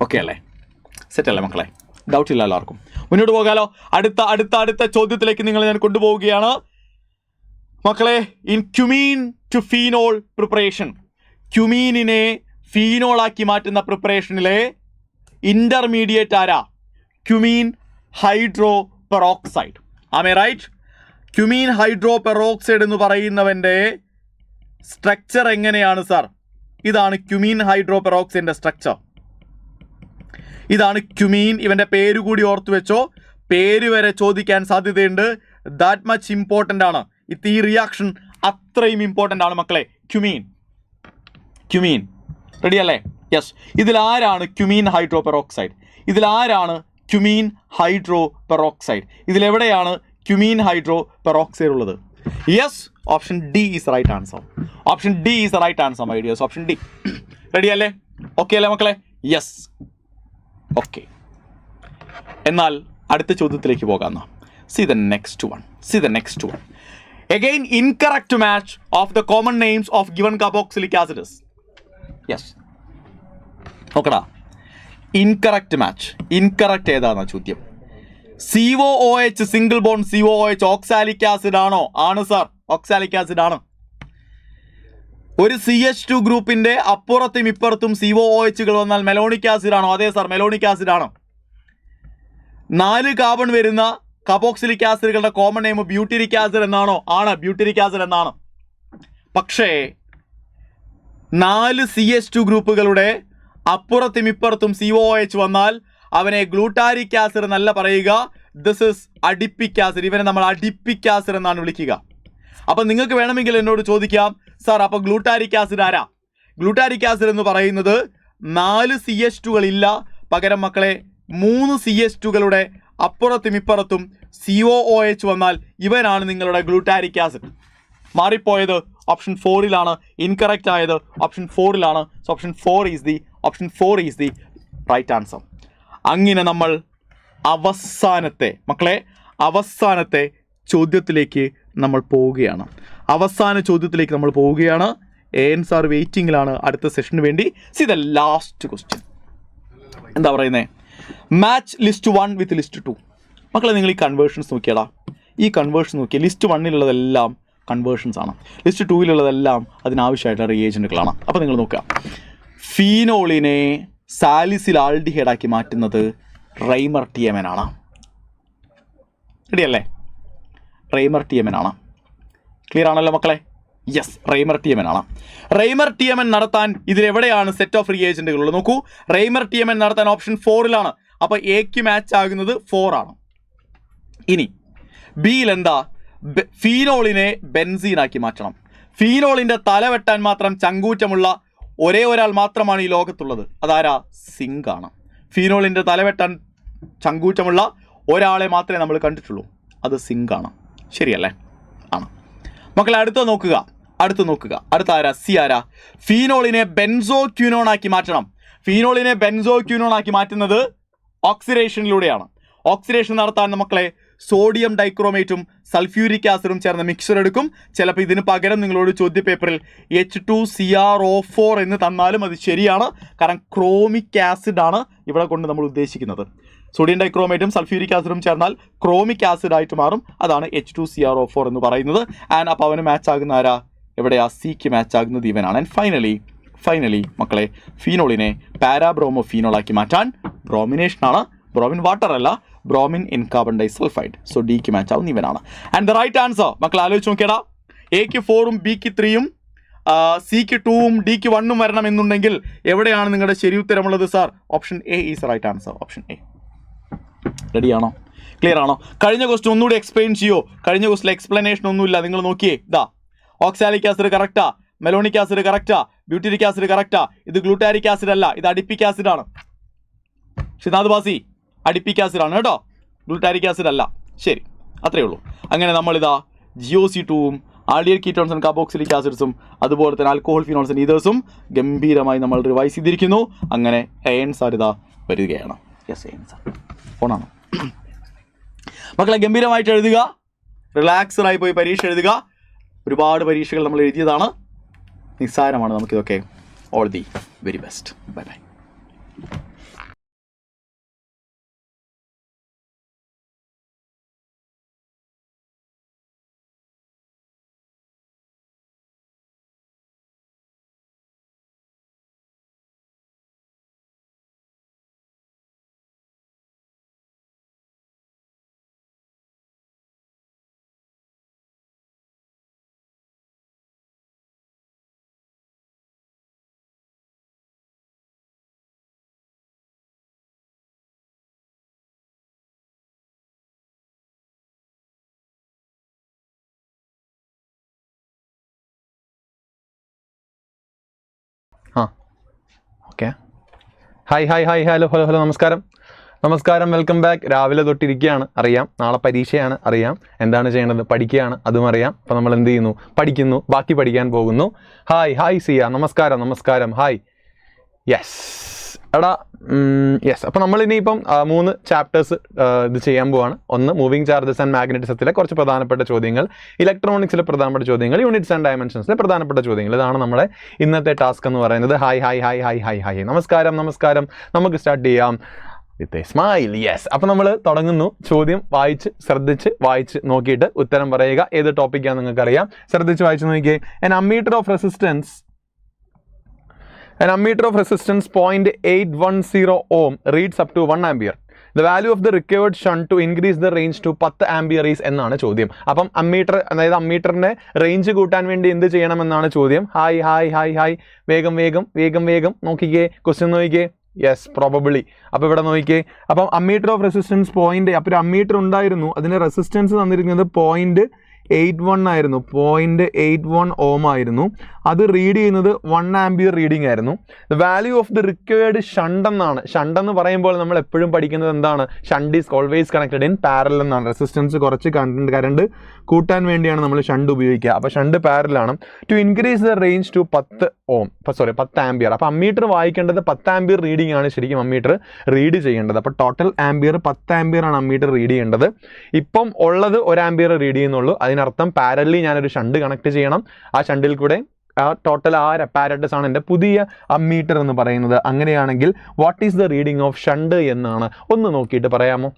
Okay അല്ലേ? സെറ്റ് അല്ലേ മക്കളെ? ഡൗട്ട് ഇല്ല എല്ലാവർക്കും? മുന്നോട്ട് പോകാലോ. അടുത്ത ചോദ്യത്തിലേക്ക് നിങ്ങൾ ഞാൻ കൊണ്ടുപോവുകയാണ് മക്കളെ. In cumene to phenol preparation, ക്യുമീനിനെ ഫീനോളാക്കി മാറ്റുന്ന പ്രിപ്പറേഷനിലെ ഇന്റർമീഡിയറ്റ് ആരാ? Cumene hydro peroxide. Am I right? Cumene hydro peroxide എന്ന് പറയുന്നവൻ്റെ സ്ട്രക്ചർ എങ്ങനെയാണ് സാർ? ഇതാണ് ക്യുമീൻ ഹൈഡ്രോ പെറോക്സൈഡിന്റെ സ്ട്രക്ചർ. ഇതാണ് ക്യുമീൻ. ഇവന്റെ പേര് കൂടി ഓർത്തു വെച്ചോ, പേര് വരെ ചോദിക്കാൻ സാധ്യതയുണ്ട്. ദാറ്റ് മച്ച് ഇമ്പോർട്ടൻ്റ് ആണ്. ഈ റിയാക്ഷൻ അത്രയും ഇമ്പോർട്ടൻ്റ് ആണ് മക്കളെ. ക്യുമീൻ റെഡി അല്ലേ? യെസ്. ഇതിലാരാണ് ക്യുമീൻ ഹൈഡ്രോ പെറോക്സൈഡ്? ഇതിലാരാണ് ക്യുമീൻ ഹൈഡ്രോ പെറോക്സൈഡ്? ഇതിലെവിടെയാണ് ക്യുമീൻ ഹൈഡ്രോ പെറോക്സൈഡ് ഉള്ളത്? Yes, option D is right answer. Option D is the right answer my dears. Option D. Ready അല്ലേ? Okay അല്ലേ മക്കളെ? യെസ്. ഓക്കെ, എന്നാൽ അടുത്ത ചോദ്യത്തിലേക്ക് പോകാം. See the next one. Again, incorrect match of the common names of given carboxylic acids. Yes. നോക്കടാ, incorrect match. Incorrect ഏതാണ് ചോദ്യം? COOH single bond COOH oxalic acid ആണോ? ആണ് സാർ, ഓക്സാലിക് ആസിഡ് ആണ്. ഒരു CH2 ഗ്രൂപ്പിന്റെ അപ്പുറത്തും ഇപ്പുറത്തും COOHകൾ വന്നാൽ മെലോണിക് ആസിഡ് ആണോ? അതെ സാർ, മെലോണിക് ആസിഡ് ആണ്. 4 കാർബൺ വരുന്ന കാർബോക്സിലിക് ആസിഡുകളുടെ കോമൺ നെയിം ബ്യൂട്ടിരിക് ആസിഡ് എന്നാണോ? ആണ്, ബ്യൂട്ടിരിക് ആസിഡ് എന്നാണ്. പക്ഷേ 4 CH2 ഗ്രൂപ്പുകളുടെ അപ്പുറത്തും ഇപ്പുറത്തും COOH വന്നാൽ അവനെ ഗ്ലൂട്ടാരിക് ആസിഡ് എന്നല്ല പറയുക, ദിസ് ഇസ് അഡിപ്പിക് ആസിഡ്. ഇവനെ നമ്മൾ അഡിപ്പിക് ആസിഡ് എന്നാണ് വിളിക്കുക. അപ്പം നിങ്ങൾക്ക് വേണമെങ്കിൽ എന്നോട് ചോദിക്കാം, സാർ അപ്പോൾ ഗ്ലൂട്ടാരിക് ആസിഡ് ആരാ? ഗ്ലൂട്ടാരിക് ആസിഡ് എന്ന് പറയുന്നത് 4 CH2കൾ ഇല്ല, പകരം മക്കളെ 3 CH2കളുടെ അപ്പുറത്തും ഇപ്പുറത്തും COOH വന്നാൽ ഇവനാണ് നിങ്ങളുടെ ഗ്ലൂട്ടാരിക് ആസിഡ്. മാറിപ്പോയത് ഓപ്ഷൻ 4ലാണ്, ഇൻകറക്റ്റ് ആയത് ഓപ്ഷൻ 4ലാണ്. So option 4 is the right answer. അങ്ങനെ നമ്മൾ അവസാനത്തെ ചോദ്യത്തിലേക്ക് നമ്മൾ പോവുകയാണ്. AN സാർ വെയിറ്റിംഗിലാണ് അടുത്ത സെഷന് വേണ്ടി. C the last question. എന്താ പറയുന്നത്? Match list 1 with list 2. മക്കളെ, നിങ്ങൾ ഈ കൺവേർഷൻസ് നോക്കിയടാ. ഈ കൺവേർഷൻ നോക്കിയാൽ ലിസ്റ്റ് 1-ലുള്ളതെല്ലാം കൺവേർഷൻസ് ആണ്, ലിസ്റ്റ് 2-ലുള്ളതെല്ലാം അതിനാവശ്യമായിട്ടുള്ള റിയേജൻറ്റുകളാണ്. അപ്പോൾ നിങ്ങൾ നോക്കുക, ഫീനോളിനെ സാലിസിൽ ആൽഡിഹൈഡാക്കി മാറ്റുന്നത് റൈമർ TMN ആണ്. റെഡിയല്ലേ? റൈമർ TMN ആണ്. ക്ലിയർ ആണല്ലോ മക്കളെ? യെസ്, റൈമർ TMN ആണ്. റൈമർ TMN നടത്താൻ ഇതിലെവിടെയാണ് സെറ്റ് ഓഫ് റിയേജൻറ്റുകൾ ഉള്ളത്? നോക്കൂ, റൈമർ TMN നടത്താൻ ഓപ്ഷൻ 4-ലാണ്. അപ്പോൾ എക്ക് മാച്ച് ആകുന്നത് 4 ആണ്. ഇനി ബിയിൽ എന്താ? ഫീനോളിനെ ബെൻസീനാക്കി മാറ്റണം. ഫീനോളിൻ്റെ തല വെട്ടാൻ മാത്രം ചങ്കൂറ്റമുള്ള ഒരേ ഒരാൾ മാത്രമാണ് ഈ ലോകത്തുള്ളത്. അതാരാ? സിങ്ക് ആണ്. ഫീനോളിൻ്റെ തല വെട്ടാൻ ചങ്കൂറ്റമുള്ള ഒരാളെ മാത്രമേ നമ്മൾ കണ്ടിട്ടുള്ളൂ, അത് സിങ്ക് ആണ്. ശരിയല്ലേ? ആണ്. മക്കളെ, അടുത്ത നോക്കുക. അടുത്ത ആരാ? സി ആരാ? ഫീനോളിനെ ബെൻസോ ക്യൂനോൺ ആക്കി മാറ്റണം. ഫീനോളിനെ ബെൻസോ ക്യൂനോൺ ആക്കി മാറ്റുന്നത് ഓക്സിഡേഷനിലൂടെയാണ്. ഓക്സിഡേഷൻ നടത്താൻ മക്കളെ സോഡിയം ഡൈക്രോമേറ്റും സൾഫ്യൂരിക് ആസിഡും ചേർന്ന മിക്സർ എടുക്കും. ചിലപ്പോൾ ഇതിന് പകരം നിങ്ങളോട് ചോദ്യപേപ്പറിൽ H2CrO4 എന്ന് തന്നാലും അത് ശരിയാണ്. കാരണം ക്രോമിക് ആസിഡ് ആണ് ഇവിടെ കൊണ്ട് നമ്മൾ ഉദ്ദേശിക്കുന്നത്. സോഡിയം ഡൈക്രോമേറ്റും സൾഫ്യൂരിക് ആസിഡും ചേർന്നാൽ ക്രോമിക് ആസിഡ് ആയിട്ട് മാറും. അതാണ് H2CrO4 എന്ന് പറയുന്നത്. ആൻഡ് അപ്പോൾ അവന് മാച്ച് ആകുന്ന ആരാ? എവിടെയാ? സിക്ക് മാച്ച് ആകുന്നത് ഇവനാണ്. ആൻഡ് ഫൈനലി മക്കളെ, ഫീനോളിനെ പാരാബ്രോമോ ഫീനോളാക്കി മാറ്റാൻ ബ്രോമിനേഷനാണ്. ബ്രോമിൻ വാട്ടർ അല്ല, bromine in carbon disulphide. So ഡിക്ക് മാച്ച് ആവുന്ന ഇവനാണ്. ആൻഡ് ദ റൈറ്റ് ആൻസർ മക്കൾ ആലോചിച്ച് നോക്കിയടാ, എക്ക് 4-ഉം ബിക്ക് 3-യും സിക്ക് 2-ഉം ഡിക്ക് 1-ഉം വരണം എന്നുണ്ടെങ്കിൽ എവിടെയാണ് നിങ്ങളുടെ ശരി ഉത്തരമുള്ളത് sir? Option A is right answer. Option A. റെഡിയാണോ? ക്ലിയർ ആണോ? കഴിഞ്ഞ ക്വസ്റ്റ്യൻ ഒന്നുകൂടി എക്സ്പ്ലെയിൻ ചെയ്യോ? കഴിഞ്ഞ ക്വസ്റ്റിൽ എക്സ്പ്ലനേഷൻ ഒന്നുമില്ല. നിങ്ങൾ നോക്കിയേ, ഇതാ ഓക്സാലിക് ആസിഡ് കറക്റ്റാ, മെലോണിക് ആസിഡ് കറക്റ്റാ, ബ്യൂട്ടിരിക് ആസിഡ് കറക്റ്റാ. ഇത് ഗ്ലൂട്ടാരിക് ആസിഡ് അല്ല, ഇത് അഡിപ്പിക് ആസിഡ് ആണ്. ഷിനാദ് ബാസി, അഡിപ്പിക് ആസിഡ് ആണ് കേട്ടോ, ഗ്ലൂട്ടാരിക് ആസിഡ് അല്ല. ശരി, അത്രയേ ഉള്ളൂ. അങ്ങനെ നമ്മളിതാ GOC2-ഉം ആൽഡിഹൈഡ് കീറ്റോൺസ് ആൻഡ് കാർബോക്സിലിക് ആസിഡ്സും അതുപോലെ തന്നെ ആൽക്കഹോൾ ഫിനോൾസ് ആൻഡ് ഈതേഴ്സും ഗംഭീരമായി നമ്മൾ റിവൈസ് ചെയ്തിരിക്കുന്നു. അങ്ങനെ AN സാർ ഇതാ വരികയാണ്. യെസ്, AN സാർ ഓണാണ്. മക്കളെ, ഗംഭീരമായിട്ട് എഴുതുക, റിലാക്സ്ഡായി പോയി പരീക്ഷ എഴുതുക. ഒരുപാട് പരീക്ഷകൾ നമ്മൾ എഴുതിയതാണ്, നിസ്സാരമാണ് നമുക്കിതൊക്കെ. All the very best. Bye bye. Okay. Hi hello നമസ്കാരം. Welcome back. രാവിലെ തൊട്ടിരിക്കുകയാണ്, അറിയാം. നാളെ പരീക്ഷയാണ്, അറിയാം. എന്താണ് ചെയ്യേണ്ടത്? പഠിക്കുകയാണ്, അതും അറിയാം. അപ്പോൾ നമ്മൾ എന്ത് ചെയ്യുന്നു? പഠിക്കുന്നു, ബാക്കി പഠിക്കാൻ പോകുന്നു. ഹായ് സിയ, നമസ്കാരം. ഹായ്. യെസ് എടാ, യെസ്. അപ്പോൾ നമ്മൾ ഇനിയിപ്പം 3 ചാപ്റ്റേഴ്സ് ഇത് ചെയ്യാൻ പോവാണ്. ഒന്ന് മൂവിങ് ചാർജസ് ആൻഡ് മാഗ്നറ്റിസത്തിലെ കുറച്ച് പ്രധാനപ്പെട്ട ചോദ്യങ്ങൾ, ഇലക്ട്രോണിക്സിലെ പ്രധാനപ്പെട്ട ചോദ്യങ്ങൾ, യൂണിറ്റ്സ് ആൻഡ് ഡയമെൻഷൻസിലെ പ്രധാനപ്പെട്ട ചോദ്യങ്ങൾ. ഇതാണ് നമ്മുടെ ഇന്നത്തെ ടാസ്ക് എന്ന് പറയുന്നത്. ഹായ്. നമസ്കാരം. നമുക്ക് സ്റ്റാർട്ട് ചെയ്യാം വിത്ത് എ സ്മൈൽ. യെസ്. അപ്പോൾ നമ്മൾ തുടങ്ങുന്നു. ചോദ്യം ശ്രദ്ധിച്ച് നോക്കിയിട്ട് ഉത്തരം പറയുക. ഏത് ടോപ്പിക്കാണെന്ന് നിങ്ങൾക്കറിയാം. ശ്രദ്ധിച്ച് വായിച്ച് നോക്കിയേ. An ammeter of resistance 0.810 ohm reads up to 1 ampere. The value of the required shunt to increase the range to 10 ampere is എന്നാണ് ചോദ്യം. അപ്പം അമ്മീറ്ററിന്റെ റേഞ്ച് കൂട്ടാൻ വേണ്ടി എന്ത് ചെയ്യണമെന്നാണ് ചോദ്യം. ഹായ്. വേഗം നോക്കിക്കേ. ക്വസ്റ്റ്യൻ നോക്കിക്കേ. Yes, probably. അപ്പോൾ ഇവിടെ നോക്കിക്കേ. അപ്പം അമ്മീറ്റർ ഓഫ് റെസിസ്റ്റൻസ് അപ്പോൾ ഒരു അമ്മീറ്റർ ഉണ്ടായിരുന്നു. അതിന് റെസിസ്റ്റൻസ് തന്നിരിക്കുന്നത് 0.81 ആയിരുന്നു. 0.81 ഓം ആയിരുന്നു. അത് റീഡ് ചെയ്യുന്നത് 1 ആംപിയർ റീഡിംഗ് ആയിരുന്നു. The value of the required shunt എന്നാണ്. ഷണ്ട് എന്ന് പറയുമ്പോൾ നമ്മൾ എപ്പോഴും പഠിക്കുന്നത് എന്താണ്? Shunt is always connected in parallel എന്നാണ്. റെസിസ്റ്റൻസ് കുറച്ച് കറണ്ട് കൂട്ടാൻ വേണ്ടിയാണ് നമ്മൾ ഷണ്ട് ഉപയോഗിക്കുക. അപ്പോൾ ഷണ്ട് പാരലാണ്. To increase the range to 10 ampere. അപ്പോൾ അമ്മീറ്റർ വായിക്കേണ്ടത് 10 ആംപിയർ റീഡിംഗ് ആണ് ശരിക്കും അമ്മീറ്റർ റീഡ് ചെയ്യേണ്ടത്. അപ്പോൾ ടോട്ടൽ ആംപിയർ 10 ആംപിയർ ആണ് അമ്മീറ്റർ റീഡ് ചെയ്യേണ്ടത്. ഇപ്പം ഉള്ളത് 1 ആംപിയർ റീഡ് ചെയ്യുന്നുള്ളൂ. അതിനർത്ഥം പാരലി ഞാനൊരു ഷണ്ട് കണക്ട് ചെയ്യണം. ആ ഷണ്ടിൽ കൂടെ ടോട്ടൽ അപ്പാരറ്റസ് ആണ് എൻ്റെ പുതിയ അമ്മീറ്റർ എന്ന് പറയുന്നത്. അങ്ങനെയാണെങ്കിൽ what is the reading of shunt എന്നാണ്. ഒന്ന് നോക്കിയിട്ട് പറയാമോ?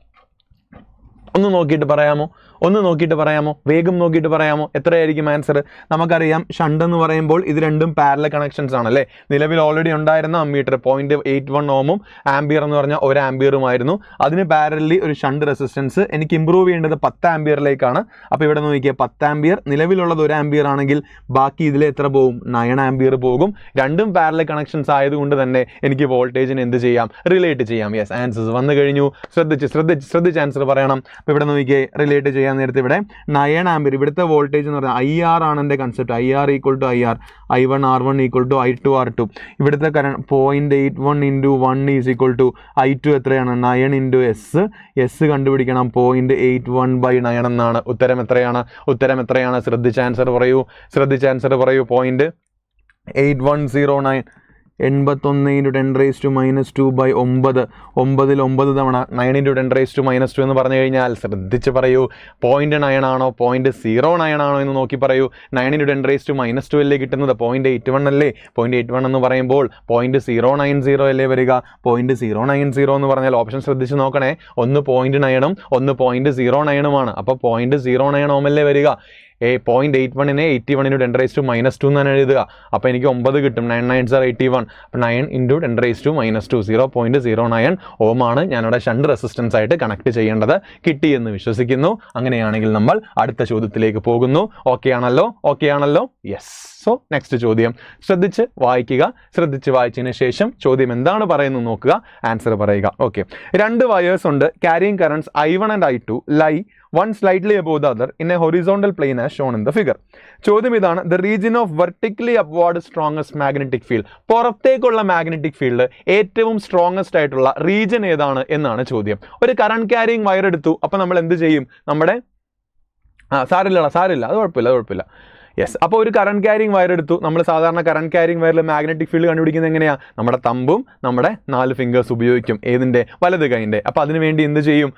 വേഗം നോക്കിയിട്ട് പറയാമോ? എത്രയായിരിക്കും ആൻസർ? നമുക്കറിയാം ഷണ്ട് എന്ന് പറയുമ്പോൾ ഇത് രണ്ടും പാരലൽ കണക്ഷൻസ് ആണല്ലേ. നിലവിൽ ഓൾറെഡി ഉണ്ടായിരുന്ന അമ്മീറ്റർ 0.81 ഓമും ആംബിയർ എന്ന് പറഞ്ഞാൽ 1 ആംബിയറുമായിരുന്നു. അതിന് പാരലി ഒരു ഷണ്ട് റെസിസ്റ്റൻസ് എനിക്ക് ഇമ്പ്രൂവ് ചെയ്യേണ്ടത് 10 ആംബിയറിലേക്കാണ്. അപ്പോൾ ഇവിടെ നോക്കിയാൽ 10 ആംബിയർ, നിലവിലുള്ളത് 1 ആംബിയർ ആണെങ്കിൽ ബാക്കി ഇതിൽ എത്ര പോകും? 9 ആംബിയർ പോകും. രണ്ടും പാരലൽ കണക്ഷൻസ് ആയതുകൊണ്ട് തന്നെ എനിക്ക് വോൾട്ടേജിന് എന്ത് ചെയ്യാം? റിലേറ്റ് ചെയ്യാം. യെസ്, ആൻസേഴ്സ് വന്നു കഴിഞ്ഞു. ശ്രദ്ധിച്ച് ആൻസർ പറയണം. അപ്പോൾ ഇവിടെ നോക്കിയേ, റിലേറ്റ് ചെയ്യാൻ നേരത്തെ ഇവിടെ 9 ആംബിയർ. ഇവിടുത്തെ വോൾട്ടേജ് എന്ന് പറഞ്ഞാൽ IR ആണ് എൻ്റെ concept. IR = IR, I1 R1 = I2 R2. ഇവിടുത്തെ കറണ്ട് 0.81 × 1 = I2 എത്രയാണ്? 9 × S കണ്ടുപിടിക്കണം. 0.81/9 എന്നാണ്. ഉത്തരം എത്രയാണ്? ശ്രദ്ധിച്ച് ആൻസർ പറയൂ. 0.8109 81 × 10⁻²/9. 9 തവണ 9 × 10⁻² എന്ന് പറഞ്ഞു കഴിഞ്ഞാൽ ശ്രദ്ധിച്ച് പറയൂ. 0.9 ആണോ 0.09 ആണോ എന്ന് നോക്കി പറയൂ. 9 × 10⁻² അല്ലേ കിട്ടുന്നത്? 0.81 അല്ലേ? 0.81 എന്ന് പറയുമ്പോൾ 0.090 അല്ലേ വരിക? 0.090 എന്ന് പറഞ്ഞാൽ ഓപ്ഷൻ ശ്രദ്ധിച്ച് നോക്കണേ. ഒന്ന് 0.9ഉം ഒന്ന് 0.09ഉമാണ്. അപ്പോൾ 0.09 ഓം അല്ലേ വരിക? 0.81നെ 81 × 10⁻² എന്നാണ് എഴുതുക. അപ്പോൾ എനിക്ക് 9 കിട്ടും. 9 9s are 81. അപ്പോൾ 9 × 10⁻², 0.09 ഓമാണ് ഞാനിവിടെ ഷണ്ട് റെസിസ്റ്റൻസ് ആയിട്ട് കണക്ട് ചെയ്യേണ്ടത്. കിട്ടിയെന്ന് വിശ്വസിക്കുന്നു. അങ്ങനെയാണെങ്കിൽ നമ്മൾ അടുത്ത ചോദ്യത്തിലേക്ക് പോകുന്നു. ഓക്കെ ആണല്ലോ? യെസ്. സോ നെക്സ്റ്റ് ചോദ്യം ശ്രദ്ധിച്ച് വായിക്കുക. ശ്രദ്ധിച്ച് വായിച്ചതിന് ശേഷം ചോദ്യം എന്താണ് പറയുന്നത് നോക്കുക, ആൻസർ പറയുക. ഓക്കെ, 2 വയേഴ്സ് ഉണ്ട്. Carrying currents I1 and I2 lie one slightly above the other in a horizontal plane as shown in the figure. ചോദ്യം ഇതാണ്. The region of vertically upward strongest magnetic field. പുറത്തേക്കുള്ള magnetic field ഏറ്റവും strongest ആയിട്ടുള്ള region ഏതാണ് എന്നാണ് ചോദ്യം. ഒരു current carrying wire എടുത്തു. അപ്പോൾ നമ്മൾ എന്ത് ചെയ്യും? നമ്മുടെ സാരില്ല, അത് കുഴപ്പമില്ല. യെസ്. അപ്പോൾ ഒരു കറണ്ട് ക്യാരിയിങ് വയർ എടുത്തു. നമ്മൾ സാധാരണ കറണ്ട് ക്യാരിയിങ് വയറിൽ മാഗ്നറ്റിക് ഫീൽഡ് കണ്ടുപിടിക്കുന്നത് എങ്ങനെയാണ്? നമ്മുടെ തമ്പും നമ്മുടെ 4 ഫിംഗേഴ്സ് ഉപയോഗിക്കും. ഏതിൻ്റെ? വലത് കൈൻ്റെ. അപ്പോൾ അതിനുവേണ്ടി എന്ത് ചെയ്യും?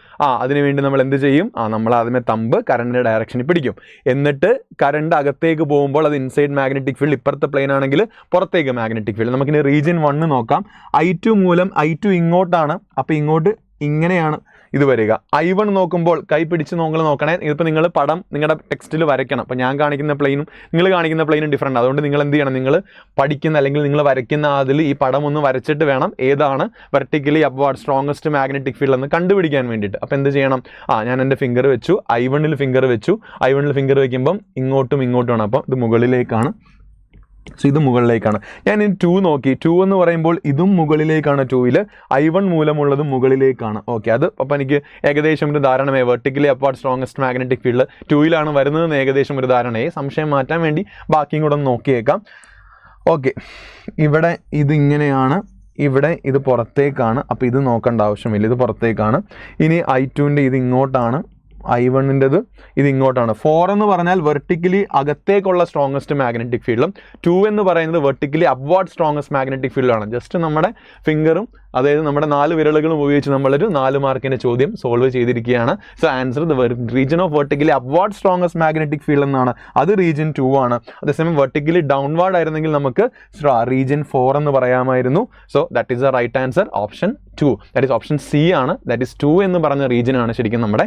നമ്മൾ എന്ത് ചെയ്യും? നമ്മൾ ആദ്യമേ തമ്പ് കറണ്ടിൻ്റെ ഡയറക്ഷനിൽ പിടിക്കും. എന്നിട്ട് കറണ്ട് അകത്തേക്ക് പോകുമ്പോൾ അത് ഇൻസൈഡ് മാഗ്നറ്റിക് ഫീൽഡ്, ഇപ്പുറത്തെ പ്ലെയിൻ ആണെങ്കിൽ പുറത്തേക്ക് മാഗ്നറ്റിക് ഫീൽഡ്. നമുക്കിനി റീജിയൻ 1 നോക്കാം. I2 മൂലം I2 ഇങ്ങോട്ടാണ്. അപ്പോൾ ഇങ്ങോട്ട് ഇങ്ങനെയാണ് ഇത് വരിക. I1 നോക്കുമ്പോൾ കൈ പിടിച്ച് നോക്കണേ. ഇതിപ്പോൾ നിങ്ങൾ പടം നിങ്ങളുടെ ടെക്സ്റ്റിൽ വരയ്ക്കണം. അപ്പോൾ ഞാൻ കാണിക്കുന്ന പ്ലെയിനും നിങ്ങൾ കാണിക്കുന്ന പ്ലെയിനും ഡിഫറൻറ്റ്. അതുകൊണ്ട് നിങ്ങൾ എന്ത് ചെയ്യണം? നിങ്ങൾ പഠിക്കുന്ന അല്ലെങ്കിൽ നിങ്ങൾ വരയ്ക്കുന്ന അതിൽ ഈ പടം ഒന്ന് വരച്ചിട്ട് വേണം ഏതാണ് vertically upward strongest magnetic field എന്ന് കണ്ടുപിടിക്കാൻ വേണ്ടിയിട്ട്. അപ്പോൾ എന്ത് ചെയ്യണം? ഞാൻ എൻ്റെ ഫിംഗർ വെച്ചു. I1 ഫിംഗർ വെച്ചു. I1 finger വയ്ക്കുമ്പം ഇങ്ങോട്ടുമാണ്. അപ്പോൾ ഇത് മുകളിലേക്കാണ്. സോ ഇത് മുകളിലേക്കാണ്. ഞാൻ ഇനി 2 നോക്കി. 2 എന്ന് പറയുമ്പോൾ ഇതും മുകളിലേക്കാണ്. 2ൽ I1 മൂലമുള്ളതും മുകളിലേക്കാണ്. ഓക്കെ, അത് അപ്പോൾ എനിക്ക് ഏകദേശം ഒരു ധാരണയായി. Vertically upward strongest magnetic field 2ലാണ് വരുന്നതെന്ന് ഏകദേശം ഒരു ധാരണയായി. സംശയം മാറ്റാൻ വേണ്ടി ബാക്കിയും കൂടെ ഒന്ന് നോക്കിയേക്കാം. ഓക്കെ, ഇവിടെ ഇതിങ്ങനെയാണ്. ഇവിടെ ഇത് പുറത്തേക്കാണ്, അപ്പോൾ ഇത് നോക്കേണ്ട ആവശ്യമില്ല, ഇത് പുറത്തേക്കാണ്. ഇനി I2ൻ്റെ ഇത് ഇങ്ങോട്ടാണ്, I1ൻ്റെത് ഇത് ഇങ്ങോട്ടാണ്. 4 എന്ന് പറഞ്ഞാൽ വെർട്ടിക്കലി അകത്തേക്കുള്ള സ്ട്രോങ്ങസ്റ്റ് മാഗ്നറ്റിക് ഫീൽഡും 2 എന്ന് പറയുന്നത് വെർട്ടിക്കലി അപ്വാർഡ് സ്ട്രോങ്ങസ്റ്റ് മാഗ്നറ്റിക് ഫീൽഡാണ്. ജസ്റ്റ് നമ്മുടെ ഫിംഗറും അതായത് നമ്മുടെ 4 വിരലുകളും ഉപയോഗിച്ച് നമ്മളൊരു 4 മാർക്കിൻ്റെ ചോദ്യം സോൾവ് ചെയ്തിരിക്കുകയാണ്. So answer the region of vertically upward strongest magnetic field എന്നാണ്. അത് റീജിയൻ 2 ആണ്. അതേസമയം വെർട്ടിക്കലി ഡൗൺവാർഡ് ആയിരുന്നെങ്കിൽ നമുക്ക് റീജിയൻ 4 എന്ന് പറയാമായിരുന്നു. So that is the right answer, option 2. That is option C ആണ്. ദാറ്റ് ഈസ് 2 എന്ന് പറഞ്ഞ റീജിയൻ ആണ് ശരിക്കും നമ്മുടെ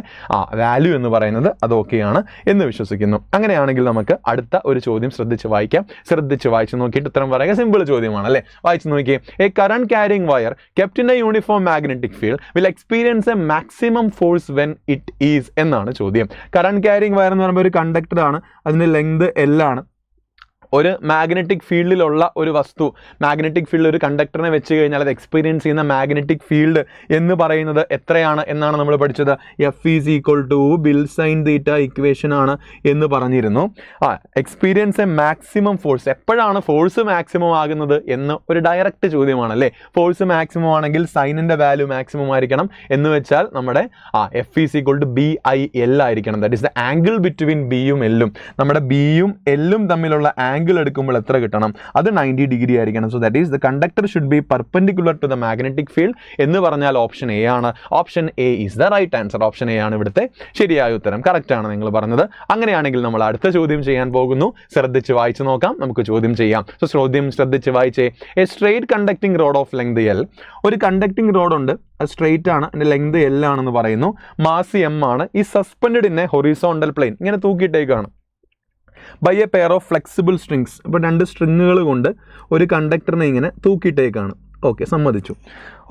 വാല്യൂ എന്ന് പറയുന്നത്. അത് ഓക്കെയാണ് എന്ന് വിശ്വസിക്കുന്നു. അങ്ങനെയാണെങ്കിൽ നമുക്ക് അടുത്ത ഒരു ചോദ്യം ശ്രദ്ധിച്ച് വായിക്കാം. ശ്രദ്ധിച്ച് വായിച്ച് നോക്കിയിട്ട് ഉത്തരം പറയുക. സിമ്പിൾ ചോദ്യമാണ് അല്ലേ? വായിച്ച് നോക്കിയേ. A current carrying wire kept in a uniform magnetic field will experience a maximum force when it is എന്നാണ് ചോദ്യം. കറന്റ് ക്യാരിങ് വയർ എന്ന് പറയുമ്പോൾ ഒരു കണ്ടക്ടർ ആണ്, അതിൻ്റെ ലെങ്ത് L ആണ്. ഒരു മാഗ്നറ്റിക് ഫീൽഡിലുള്ള ഒരു വസ്തു, മാഗ്നറ്റിക് ഫീൽഡിൽ ഒരു കണ്ടക്ടറിനെ വെച്ച് കഴിഞ്ഞാൽ അത് എക്സ്പീരിയൻസ് ചെയ്യുന്ന മാഗ്നറ്റിക് ഫീൽഡ് എന്ന് പറയുന്നത് എത്രയാണ് എന്നാണ് നമ്മൾ പഠിച്ചത്. F = bill sine theta equation ആണ് എന്ന് പറഞ്ഞിരുന്നു. എക്സ്പീരിയൻസ് എ മാക്സിമം ഫോഴ്സ്, എപ്പോഴാണ് ഫോഴ്സ് മാക്സിമം ആകുന്നത് എന്ന് ഒരു ഡയറക്റ്റ് ചോദ്യമാണ് അല്ലേ? ഫോഴ്സ് മാക്സിമം ആണെങ്കിൽ സൈനിൻ്റെ വാല്യൂ മാക്സിമം ആയിരിക്കണം. എന്ന് വെച്ചാൽ നമ്മുടെ F = BIL ആയിരിക്കണം. That is the angle between ബിയും എല്ലും. നമ്മുടെ ബിയും എല്ലും തമ്മിലുള്ള ആംഗിൾ എടുക്കുമ്പോൾ എത്ര കിട്ടണം? അത് 90 ഡിഗ്രി ആയിരിക്കണം. So that is the conductor should be perpendicular to the magnetic field എന്ന് പറഞ്ഞാൽ ഓപ്ഷൻ എ ആണ്. Option A is the right answer. Option A ആണ് ഇവിടുത്തെ ശരിയായ ഉത്തരം. കറക്റ്റ് ആണ് നിങ്ങൾ പറഞ്ഞത്. അങ്ങനെയാണെങ്കിൽ നമ്മൾ അടുത്ത ചോദ്യം ചെയ്യാൻ പോകുന്നു. ശ്രദ്ധിച്ച് വായിച്ചു നോക്കാം, നമുക്ക് ചോദ്യം ചെയ്യാം. സോ ചോദ്യം ശ്രദ്ധിച്ച് വായിച്ചേ. A straight conducting road of length L. ഒരു കണ്ടക്ടിങ് റോഡ് ഉണ്ട്, അത് സ്ട്രെയിറ്റ് ആണ്, അതിൻ്റെ ലെങ്ത് L ആണെന്ന് പറയുന്നു. മാസ് M ആണ്. ഈ suspend in a horizontal plane, ഇങ്ങനെ തൂക്കിയിട്ടേക്കാണ്. By a pair of flexible strings. ഇപ്പോൾ 2 സ്ട്രിങ്ങുകൾ കൊണ്ട് ഒരു കണ്ടക്ടറിനെ ഇങ്ങനെ തൂക്കിയിട്ടേക്കാണ്. ഓക്കെ, സമ്മതിച്ചു.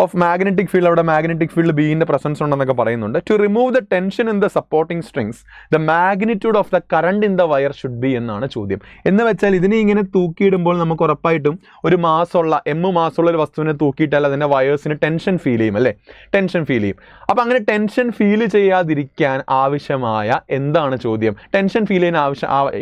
ഓഫ് മാഗ്നറ്റിക് ഫീൽഡ്, അവിടെ മാഗ്നറ്റിക് ഫീൽഡ് ബീൻ്റെ പ്രസൻസ് ഉണ്ടെന്നൊക്കെ പറയുന്നുണ്ട്. To remove the tension in the supporting strings the magnitude of the current in the wire should be എന്നാണ് ചോദ്യം. എന്ന് വെച്ചാൽ ഇതിനെ ഇങ്ങനെ തൂക്കിയിടുമ്പോൾ നമുക്ക് ഉറപ്പായിട്ടും ഒരു മാസമുള്ള മാസമുള്ള ഒരു വസ്തുവിനെ തൂക്കിയിട്ടാൽ അതിൻ്റെ വയേഴ്സിന് ടെൻഷൻ ഫീൽ ചെയ്യും അല്ലേ? ടെൻഷൻ ഫീൽ ചെയ്യും. അപ്പം അങ്ങനെ ടെൻഷൻ ഫീൽ ചെയ്യാതിരിക്കാൻ ആവശ്യമായ എന്താണ് ചോദ്യം? ടെൻഷൻ ഫീൽ ചെയ്യാൻ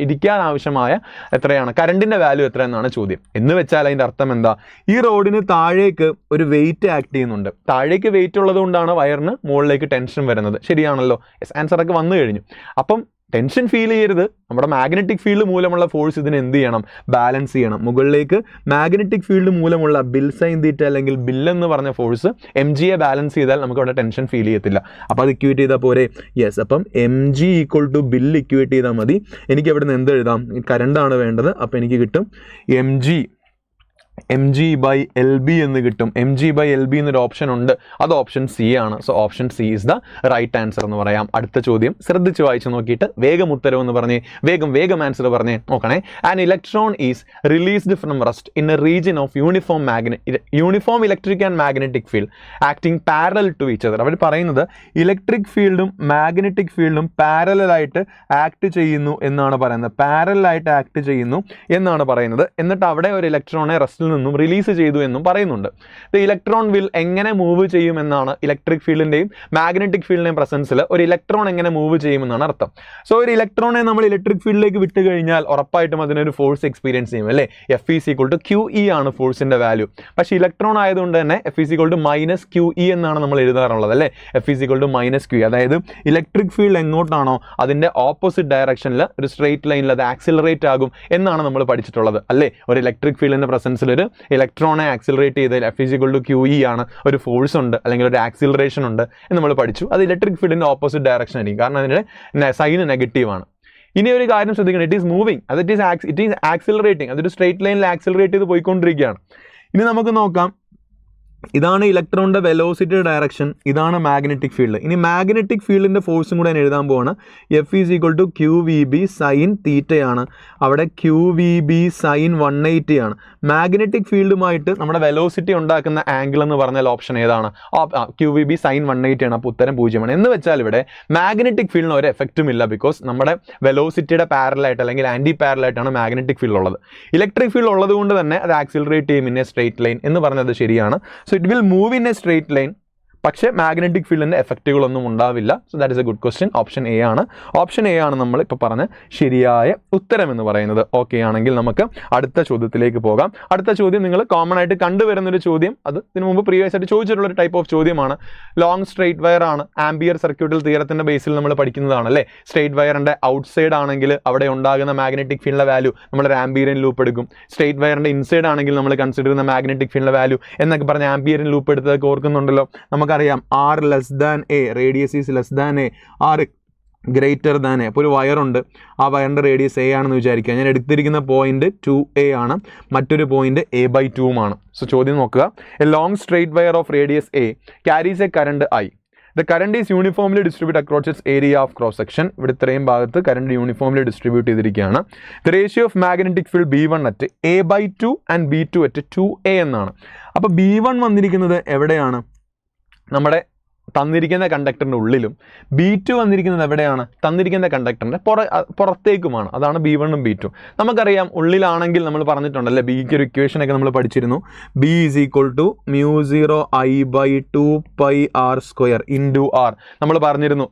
ഇരിക്കാൻ ആവശ്യമായ എത്രയാണ്? കറണ്ടിൻ്റെ വാല്യൂ എത്ര എന്നാണ് ചോദ്യം. എന്ന് വെച്ചാൽ അതിൻ്റെ അർത്ഥം എന്താ? ഈ റോഡിന് താഴേക്ക് ഒരു വെയിറ്റ് ആക്ട് ചെയ്യുന്നുണ്ട്. താഴേക്ക് വെയിറ്റ് ഉള്ളത് കൊണ്ടാണ് വയറിന് മുകളിലേക്ക് ടെൻഷൻ വരുന്നത്. ശരിയാണല്ലോ? യെസ്, ആൻസറൊക്കെ വന്നു കഴിഞ്ഞു. അപ്പം ടെൻഷൻ ഫീൽ ചെയ്യരുത്. നമ്മുടെ മാഗ്നറ്റിക് ഫീൽഡ് മൂലമുള്ള ഫോഴ്സ് ഇതിന് എന്ത് ചെയ്യണം? ബാലൻസ് ചെയ്യണം. മുകളിലേക്ക് മാഗ്നറ്റിക് ഫീൽഡ് മൂലമുള്ള ബിൽ സൈൻ തീറ്റ അല്ലെങ്കിൽ ബിൽ എന്ന് പറഞ്ഞ ഫോഴ്സ് mg ബാലൻസ് ചെയ്താൽ നമുക്ക് അവിടെ ടെൻഷൻ ഫീൽ ചെയ്യത്തില്ല. അപ്പോൾ അത് ഇക്വേറ്റ് ചെയ്താൽ പോരെ? യെസ്, അപ്പം mg = ബിൽ ഇക്വേറ്റ് ചെയ്താൽ മതി. എനിക്ക് അവിടെ നിന്ന് എന്ത് എഴുതാം? കറണ്ടാണ് വേണ്ടത്. അപ്പോൾ എനിക്ക് കിട്ടും mg/lb എന്ന് കിട്ടും. mg/lb എന്നൊരു ഓപ്ഷൻ ഉണ്ട്, അത് ഓപ്ഷൻ സി ആണ്. So option C is the right answer എന്ന് പറയാം. അടുത്ത ചോദ്യം ശ്രദ്ധിച്ച് വായിച്ച് നോക്കിയിട്ട് വേഗം ഉത്തരം എന്ന് പറഞ്ഞേ, വേഗം ആൻസർ പറഞ്ഞേ. നോക്കണേ. An electron is released from rest in a region of uniform electric and magnetic field acting parallel to each other. അവർ പറയുന്നത് ഇലക്ട്രിക് ഫീൽഡും മാഗ്നറ്റിക് ഫീൽഡും പാരലായിട്ട് ആക്ട് ചെയ്യുന്നു എന്നാണ് പറയുന്നത്. പാരലായിട്ട് ആക്ട് ചെയ്യുന്നു എന്നാണ് പറയുന്നത്. എന്നിട്ട് അവിടെ ഒരു ഇലക്ട്രോണെ റസ്റ്റ് നിന്നും റിലീസ് ചെയ്തു എന്നും പറയുന്നുണ്ട്. ദ ഇലക്ട്രോൺ വിൽ എങ്ങനെ മൂവ് ചെയ്യുമെന്നാണ് ഇലക്ട്രിക് ഫീൽഡിന്റെയും മാഗ്നറ്റിക് ഫീൽഡിന്റെയും പ്രസൻസിൽ ഒരു ഇലക്ട്രോൺ എങ്ങനെ മൂവ് ചെയ്യുമെന്നാണ് അർത്ഥം. സോ ഒരു ഇലക്ട്രോണെ നമ്മൾ ഇലക്ട്രിക് ഫീൽഡിലേക്ക് വിട്ട് കഴിഞ്ഞാൽ ഉറപ്പായിട്ടും അതിനൊരു ഫോഴ്സ് എക്സ്പീരിയൻസ് ചെയ്യും അല്ലേ? F = QE ആണ് ഫോഴ്സിന്റെ വാല്യൂ. പക്ഷേ ഇലക്ട്രോൺ ആയതുകൊണ്ട് തന്നെ F = -QE എന്നാണ് നമ്മൾ എഴുതാറുള്ളത് അല്ലേ? F = -QE. അതായത് ഇലക്ട്രിക് ഫീൽഡ് എങ്ങോട്ടാണോ അതിന്റെ ഓപ്പോസിറ്റ് ഡയറക്ഷനിൽ ഒരു സ്ട്രെയിറ്റ് ലൈനിൽ അത് ആക്സിലറേറ്റ് ആകും എന്നാണ് നമ്മൾ പഠിച്ചിട്ടുള്ളത് അല്ലേ? ഒരു ഇലക്ട്രിക് ഫീൽഡിന്റെ പ്രസൻസിൽ ഒരു ഇലക്ട്രോണെ ആക്സിലറേറ്റ് ചെയ്താൽ F = QE ആണ്, ഒരു ഫോഴ്സ് ഉണ്ട് അല്ലെങ്കിൽ ഒരു ആക്സിലറേഷൻ ഉണ്ട് എന്ന് നമ്മൾ പഠിച്ചു. അത് ഇലക്ട്രിക് ഫീൽഡിന്റെ ഓപ്പോസിറ്റ് ഡയറക്ഷൻ ആയിരിക്കും, കാരണം അതിന്റെ സൈന് നെഗറ്റീവ് ആണ്. ഇനി ഒരു കാര്യം ശ്രദ്ധിക്കണം, ഇറ്റ് ഈസ് മൂവിങ്, അത് ഇറ്റ് ഈസ് ആക്സിലറേറ്റിംഗ്. അതൊരു സ്ട്രെയിറ്റ് ലൈനിൽ ആക്സിലറേറ്റ് ചെയ്ത് പോയിക്കൊണ്ടിരിക്കുകയാണ്. ഇനി നമുക്ക് നോക്കാം, ഇതാണ് ഇലക്ട്രോണിൻ്റെ വെലോസിറ്റി ഡയറക്ഷൻ, ഇതാണ് മാഗ്നറ്റിക് ഫീൽഡ്. ഇനി മാഗ്നറ്റിക് ഫീൽഡിൻ്റെ ഫോഴ്സും കൂടെ ഞാൻ എഴുതാൻ പോവാണ്. F = QVB sin തീറ്റയാണ്. അവിടെ QVB sin 180 ആണ്. മാഗ്നറ്റിക് ഫീൽഡുമായിട്ട് നമ്മുടെ വെലോസിറ്റി ഉണ്ടാക്കുന്ന ആംഗിൾ എന്ന് പറഞ്ഞാൽ ഓപ്ഷൻ ഏതാണ്? QVB sin 180 ആണ്. അപ്പോൾ ഉത്തരം 0 ആണ്. എന്ന് വെച്ചാൽ ഇവിടെ മാഗ്നറ്റിക് ഫീൽഡിന് ഒരു എഫക്റ്റും ഇല്ല, ബിക്കോസ് നമ്മുടെ വെലോസിറ്റിയുടെ പാരലായിട്ട് അല്ലെങ്കിൽ ആൻറ്റി പാരലായിട്ടാണ് മാഗ്നറ്റിക് ഫീൽഡ് ഉള്ളത്. ഇലക്ട്രിക് ഫീൽഡ് ഉള്ളത് കൊണ്ട് തന്നെ അത് ആക്സിലറേറ്റ് ചെയ്യും ഇൻ എ സ്ട്രെയിറ്റ് ലൈൻ എന്ന് പറഞ്ഞത് ശരിയാണ്. So it will move in a straight line പക്ഷേ മാഗ്നറ്റിക് ഫീൽഡിൻ്റെ എഫക്റ്റുകളൊന്നും ഉണ്ടാവില്ല. So that is A good question. Option A ആണ്. ഓപ്ഷൻ എ ആണ് നമ്മൾ ഇപ്പോൾ പറഞ്ഞ ശരിയായ ഉത്തരം എന്ന് പറയുന്നത്. ഓക്കെ ആണെങ്കിൽ നമുക്ക് അടുത്ത ചോദ്യത്തിലേക്ക് പോകാം. അടുത്ത ചോദ്യം നിങ്ങൾ കോമൺ ആയിട്ട് കണ്ടുവരുന്നൊരു ചോദ്യം, അത് ഇതിനു മുമ്പ് പ്രീവിയസ് ആയിട്ട് ചോദിച്ചിട്ടുള്ളൊരു ടൈപ്പ് ഓഫ് ചോദ്യമാണ്. ലോങ് സ്ട്രെയിറ്റ് വയർ ആണ്. ആംബിയർ സർക്യൂട്ടൽ തിയറത്തിൻ്റെ ബേസിൽ നമ്മൾ പഠിക്കുന്നതാണ് അല്ലേ. സ്ട്രെയിറ്റ് വയറിൻ്റെ ഔട്ട് സൈഡ് ആണെങ്കിൽ അവിടെ ഉണ്ടാകുന്ന മാഗ്നറ്റിക് ഫീൽഡിൻ്റെ വാല്യൂ നമ്മളൊരു ആംബിയറിൻ ലൂപ്പ് എടുക്കും. സ്ട്രെയിറ്റ് വയറിൻ്റെ ഇൻസൈഡ് ആണെങ്കിൽ നമ്മൾ കൺസിഡർ ചെയ്യുന്ന മാഗ്നറ്റിക് ഫീൽഡിൻ്റെ വാല്യൂ എന്നൊക്കെ പറഞ്ഞ് ആംബിയറിൻ ലൂപ്പ് എടുത്തതൊക്കെ ഓർക്കുന്നുണ്ടല്ലോ. നമുക്കറിയാം R less than A, radius is less than A, R greater than A. അപ്പോൾ ഒരു വയറുണ്ട്, ആ വയറിൻ്റെ റേഡിയസ് എ ആണെന്ന് വിചാരിക്കുക. ഞാൻ എടുത്തിരിക്കുന്ന പോയിന്റ് 2a ആണ്, മറ്റൊരു പോയിന്റ് a/2 സോ ചോദ്യം നോക്കുക. A long straight wire of radius A carries A current I. The current is uniformly distributed across its area of cross section. ഇവിടെ ഇത്രയും ഭാഗത്ത് കറണ്ട് യൂണിഫോംലി ഡിസ്ട്രിബ്യൂട്ട് ചെയ്തിരിക്കുകയാണ്. The ratio of magnetic field B1 at a/2 and B2 at 2a എന്നാണ്. അപ്പോൾ B1 വന്നിരിക്കുന്നത് എവിടെയാണ്? നമ്മുടെ തന്നിരിക്കുന്ന കണ്ടക്ടറിൻ്റെ ഉള്ളിലും B2 വന്നിരിക്കുന്നത് എവിടെയാണ്? തന്നിരിക്കുന്ന കണ്ടക്ടറിൻ്റെ പുറത്തേക്കുമാണ്. അതാണ് B1 ഉം B2. നമുക്കറിയാം ഉള്ളിലാണെങ്കിൽ നമ്മൾ പറഞ്ഞിട്ടുണ്ടല്ലേ, ബിക്ക് ഒരു ഇക്വേഷനൊക്കെ നമ്മൾ പഠിച്ചിരുന്നു. B = μ0I/2πr² ഇൻറ്റു ആർ നമ്മൾ പറഞ്ഞിരുന്നു.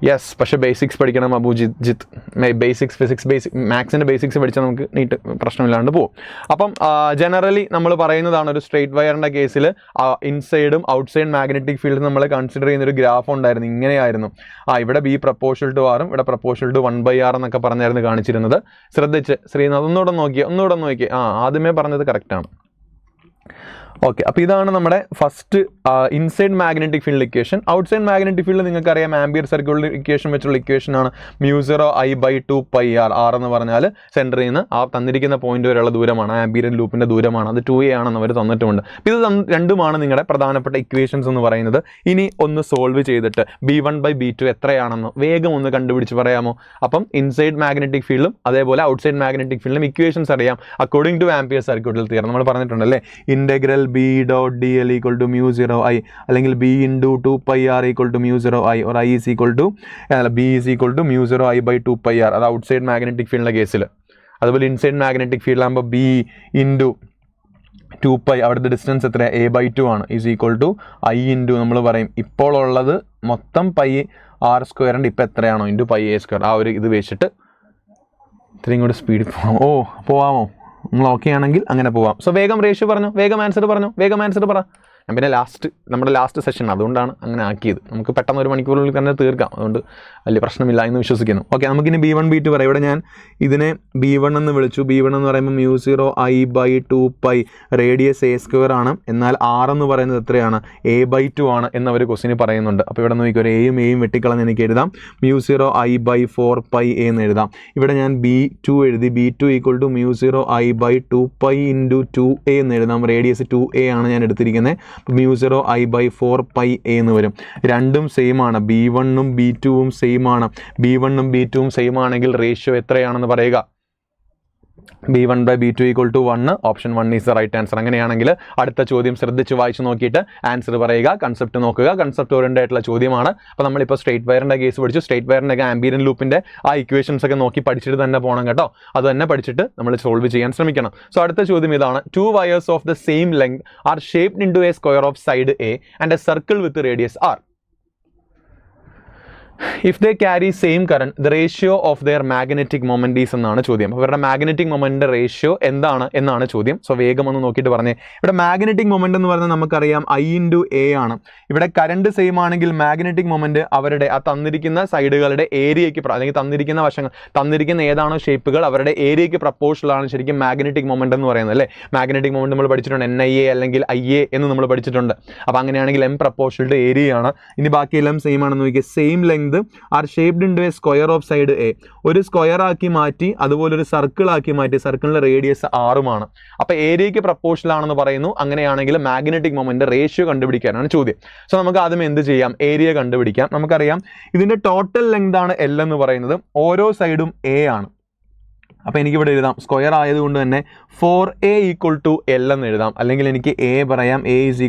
യെസ്, പക്ഷേ ബേസിക്സ് പഠിക്കണം അബുജിത്ത്. ബേസിക്സ് ഫിസിക്സ്, മാത്സിൻ്റെ ബേസിക്സ് പഠിച്ചാൽ നമുക്ക് നീട്ട് പ്രശ്നമില്ലാണ്ട് പോകും. അപ്പം ജനറലി നമ്മൾ പറയുന്നതാണ് ഒരു സ്ട്രെയിറ്റ് വയറിൻ്റെ കേസിൽ ഇൻസൈഡും ഔട്ട്സൈഡ് മാഗ്നറ്റിക് ഫീൽഡ് നമ്മൾ കൺസിഡർ ചെയ്യുന്നൊരു ഗ്രാഫ് ഉണ്ടായിരുന്നു. ഇങ്ങനെയായിരുന്നു. ഇവിടെ B പ്രപ്പോർഷണൽ ടു ആറും ഇവിടെ പ്രപ്പോർഷണൽ ടു 1/r എന്നൊക്കെ പറഞ്ഞായിരുന്നു കാണിച്ചിരുന്നത്. ശ്രദ്ധിച്ച് ശ്രീനാഥ് ഒന്നുകൂടെ നോക്കി. ആദ്യമേ പറഞ്ഞത് കറക്റ്റാണ്. ഓക്കെ, അപ്പോൾ ഇതാണ് നമ്മുടെ first inside magnetic field equation. Outside magnetic field നിങ്ങൾക്കറിയാം ആംബിയർ സർക്യൂട്ടൽ ഇക്വേഷൻ വെച്ചുള്ള ഇക്വേഷനാണ് μ0I/2πr. ആർ എന്ന് പറഞ്ഞാൽ സെൻറ്ററിൽ നിന്ന് ആ തന്നിരിക്കുന്ന പോയിന്റ് വരെയുള്ള ദൂരമാണ്, ആംബിയർ ലൂപ്പിൻ്റെ ദൂരമാണ്. അത് 2a ആണെന്ന് അവർ തന്നിട്ടുമുണ്ട്. ഇത് രണ്ടുമാണ് നിങ്ങളുടെ പ്രധാനപ്പെട്ട ഇക്വേഷൻസ് എന്ന് പറയുന്നത്. ഇനി ഒന്ന് സോൾവ് ചെയ്തിട്ട് B1/B2 എത്രയാണെന്ന് വേഗം ഒന്ന് കണ്ടുപിടിച്ച് പറയാമോ? അപ്പം ഇൻസൈഡ് മാഗ്നറ്റിക് ഫീൽഡും അതേപോലെ ഔട്ട്സൈഡ് മാഗ്നറ്റിക് ഫീൽഡും ഇക്വേഷൻസ് അറിയാം according two ampere circuital theorem. നമ്മൾ പറഞ്ഞിട്ടുണ്ടല്ലേ, ഇൻ്റഗ്രൽ B.dl = μ0I അല്ലെങ്കിൽ B × 2πr = μ0I or I B = μ0I/2πr. അത് ഔട്ട്സൈഡ് മാഗ്നറ്റിക് ഫീൽഡിൻ്റെ കേസിൽ. അതുപോലെ ഇൻസൈഡ് മാഗ്നറ്റിക് ഫീൽഡ് ആകുമ്പോൾ B × 2π, അവിടുത്തെ ഡിസ്റ്റൻസ് എത്ര? a/2 ആണ്. = I × നമ്മൾ പറയും ഇപ്പോൾ ഉള്ളത് മൊത്തം πr² ഉണ്ട്. ഇപ്പോൾ എത്രയാണോ ഇൻറ്റു πa². ആ ഒരു ഇത് വെച്ചിട്ട് ഇത്രയും കൂടി സ്പീഡിൽ പോവാമോ? നിങ്ങൾ ഓക്കെ ആണെങ്കിൽ അങ്ങനെ പോവാം. സോ വേഗം റേഷ്യോ പറഞ്ഞു, വേഗം ആൻസർ പറ. ഞാൻ പിന്നെ നമ്മുടെ ലാസ്റ്റ് സെഷൻ അതുകൊണ്ടാണ് അങ്ങനെ ആക്കിയത്. നമുക്ക് പെട്ടെന്ന് 1 മണിക്കൂറിനുള്ളിൽ തന്നെ തീർക്കാം, അതുകൊണ്ട് വലിയ പ്രശ്നമില്ല എന്ന് വിശ്വസിക്കുന്നു. ഓക്കെ, നമുക്കിനി B1 B2 പറയാം. ഇവിടെ ഞാൻ ഇതിനെ B1 എന്ന് വിളിച്ചു. B1 എന്ന് പറയുമ്പോൾ μ0I/2π റേഡിയസ് a² ആണ്. എന്നാൽ R എന്ന് പറയുന്നത് എത്രയാണ്? a/2 ആണ് എന്നവർ ക്വസ്റ്റിന് പറയുന്നുണ്ട്. അപ്പോൾ ഇവിടെ നോക്കി ഒരു എയും വെട്ടിക്കളഞ്ഞ് എനിക്ക് എഴുതാം. μ0I/4πa എന്ന് എഴുതാം. ഇവിടെ ഞാൻ B2 എഴുതി. B2 = μ0I/2π × 2a എന്ന് എഴുതാം. റേഡിയസ് 2a ആണ് ഞാൻ എടുത്തിരിക്കുന്നത്. μ0I/4πa എന്ന് വരും. രണ്ടും സെയിം ആണ്. B1 ഉം B2 ഉം സെയിം ആണ്. B1 ഉം B2 ഉം സെയിം ആണെങ്കിൽ റേഷ്യോ എത്രയാണെന്ന് പറയുക? B1/B2 = 1. Option 1 is the right answer. അങ്ങനെയാണെങ്കിൽ അടുത്ത ചോദ്യം ശ്രദ്ധിച്ച് വായിച്ച് നോക്കിയിട്ട് ആൻസർ പറയുക. കൺസെപ്റ്റ് നോക്കുക. കൺസെപ്റ്റ് ഓറിയൻറ്റഡ് ആയിട്ടുള്ള ചോദ്യമാണ്. അപ്പോൾ നമ്മളിപ്പോൾ സ്ട്രെയിറ്റ് വയറിൻ്റെ കേസ് പഠിച്ചു. സ്ട്രെയിറ്റ് വയറിൻ്റെ ആംബിയർ ലൂപ്പിൻ്റെ ആ ഇക്വേഷൻസ് ഒക്കെ നോക്കി പഠിച്ചിട്ട് തന്നെ പോകണം കേട്ടോ. അത് തന്നെ പഠിച്ചിട്ട് നമ്മൾ സോൾവ് ചെയ്യാൻ ശ്രമിക്കണം. സോ അടുത്ത ചോദ്യം ഇതാണ്. 2 wires of the same length are shaped into a square of side A and a circle with radius R. If they carry same current, the ratio of their magnetic moment is എന്നാണ് ചോദ്യം. അപ്പോൾ ഇവരുടെ magnetic moment ratio എന്നാണ് ചോദ്യം. So വേഗം ഒന്ന് നോക്കിയിട്ട് പറഞ്ഞേ. ഇവിടെ മാഗ്നറ്റിക് മൊമെൻ്റ് എന്ന് പറഞ്ഞാൽ നമുക്കറിയാം I × A ആണ്. ഇവിടെ കറണ്ട് സെയിം ആണെങ്കിൽ മാഗ്നറ്റിക് മൊമെൻ്റ് അവരുടെ ആ തന്നിരിക്കുന്ന സൈഡുകളുടെ ഏരിയയ്ക്ക് അല്ലെങ്കിൽ തന്നിരിക്കുന്ന വശങ്ങൾ, തന്നിരിക്കുന്ന ഏതാണോ ഷേപ്പുകൾ അവരുടെ ഏരിയയ്ക്ക് പ്രപ്പോർഷണൽ ആണ് ശരിക്കും മാഗ്നറ്റിക് മൊമെൻ്റ് എന്ന് പറയുന്നത് അല്ലേ. മാഗ്നറ്റിക് മൊമെൻ്റ് നമ്മൾ പഠിച്ചിട്ടുണ്ട്, NIA അല്ലെങ്കിൽ IA എന്ന് നമ്മൾ പഠിച്ചിട്ടുണ്ട്. അപ്പോൾ അങ്ങനെയാണെങ്കിൽ M പ്രപ്പോർഷണൽ ടു ഏരിയ ആണ്. ഇനി ബാക്കിയെല്ലാം സെയിം ആണെന്ന് നോക്കിയാൽ same length are shaped into a square of side A. ഒരു സ്ക്വയർ ആക്കി മാറ്റി അതുപോലെ ഒരു സർക്കിൾ ആക്കി മാറ്റി. സർക്കിളിന്റെ റേഡിയസ് 6 അപ്പോൾ ഏരിയയ്ക്ക് പ്രപ്പോർഷണൽ ആണെന്ന് പറയുന്നു. അങ്ങനെയാണെങ്കിൽ മാഗ്നറ്റിക് മൊമെന്റ് റേഷ്യോ കണ്ടുപിടിക്കാനാണ് ചോദ്യം. സോ നമുക്ക് ആദ്യം എന്ത് ചെയ്യാം? ഏരിയ കണ്ടുപിടിക്കാം. നമുക്കറിയാം ഇതിന്റെ ടോട്ടൽ ലെങ്ത് ആണ് L എന്ന് പറയുന്നത്. ഓരോ സൈഡും A ആണ്. അപ്പോൾ എനിക്കിവിടെ എഴുതാം സ്ക്വയർ ആയതുകൊണ്ട് തന്നെ 4a = L എന്ന് എഴുതാം. അല്ലെങ്കിൽ എനിക്ക് a പറയാം, a =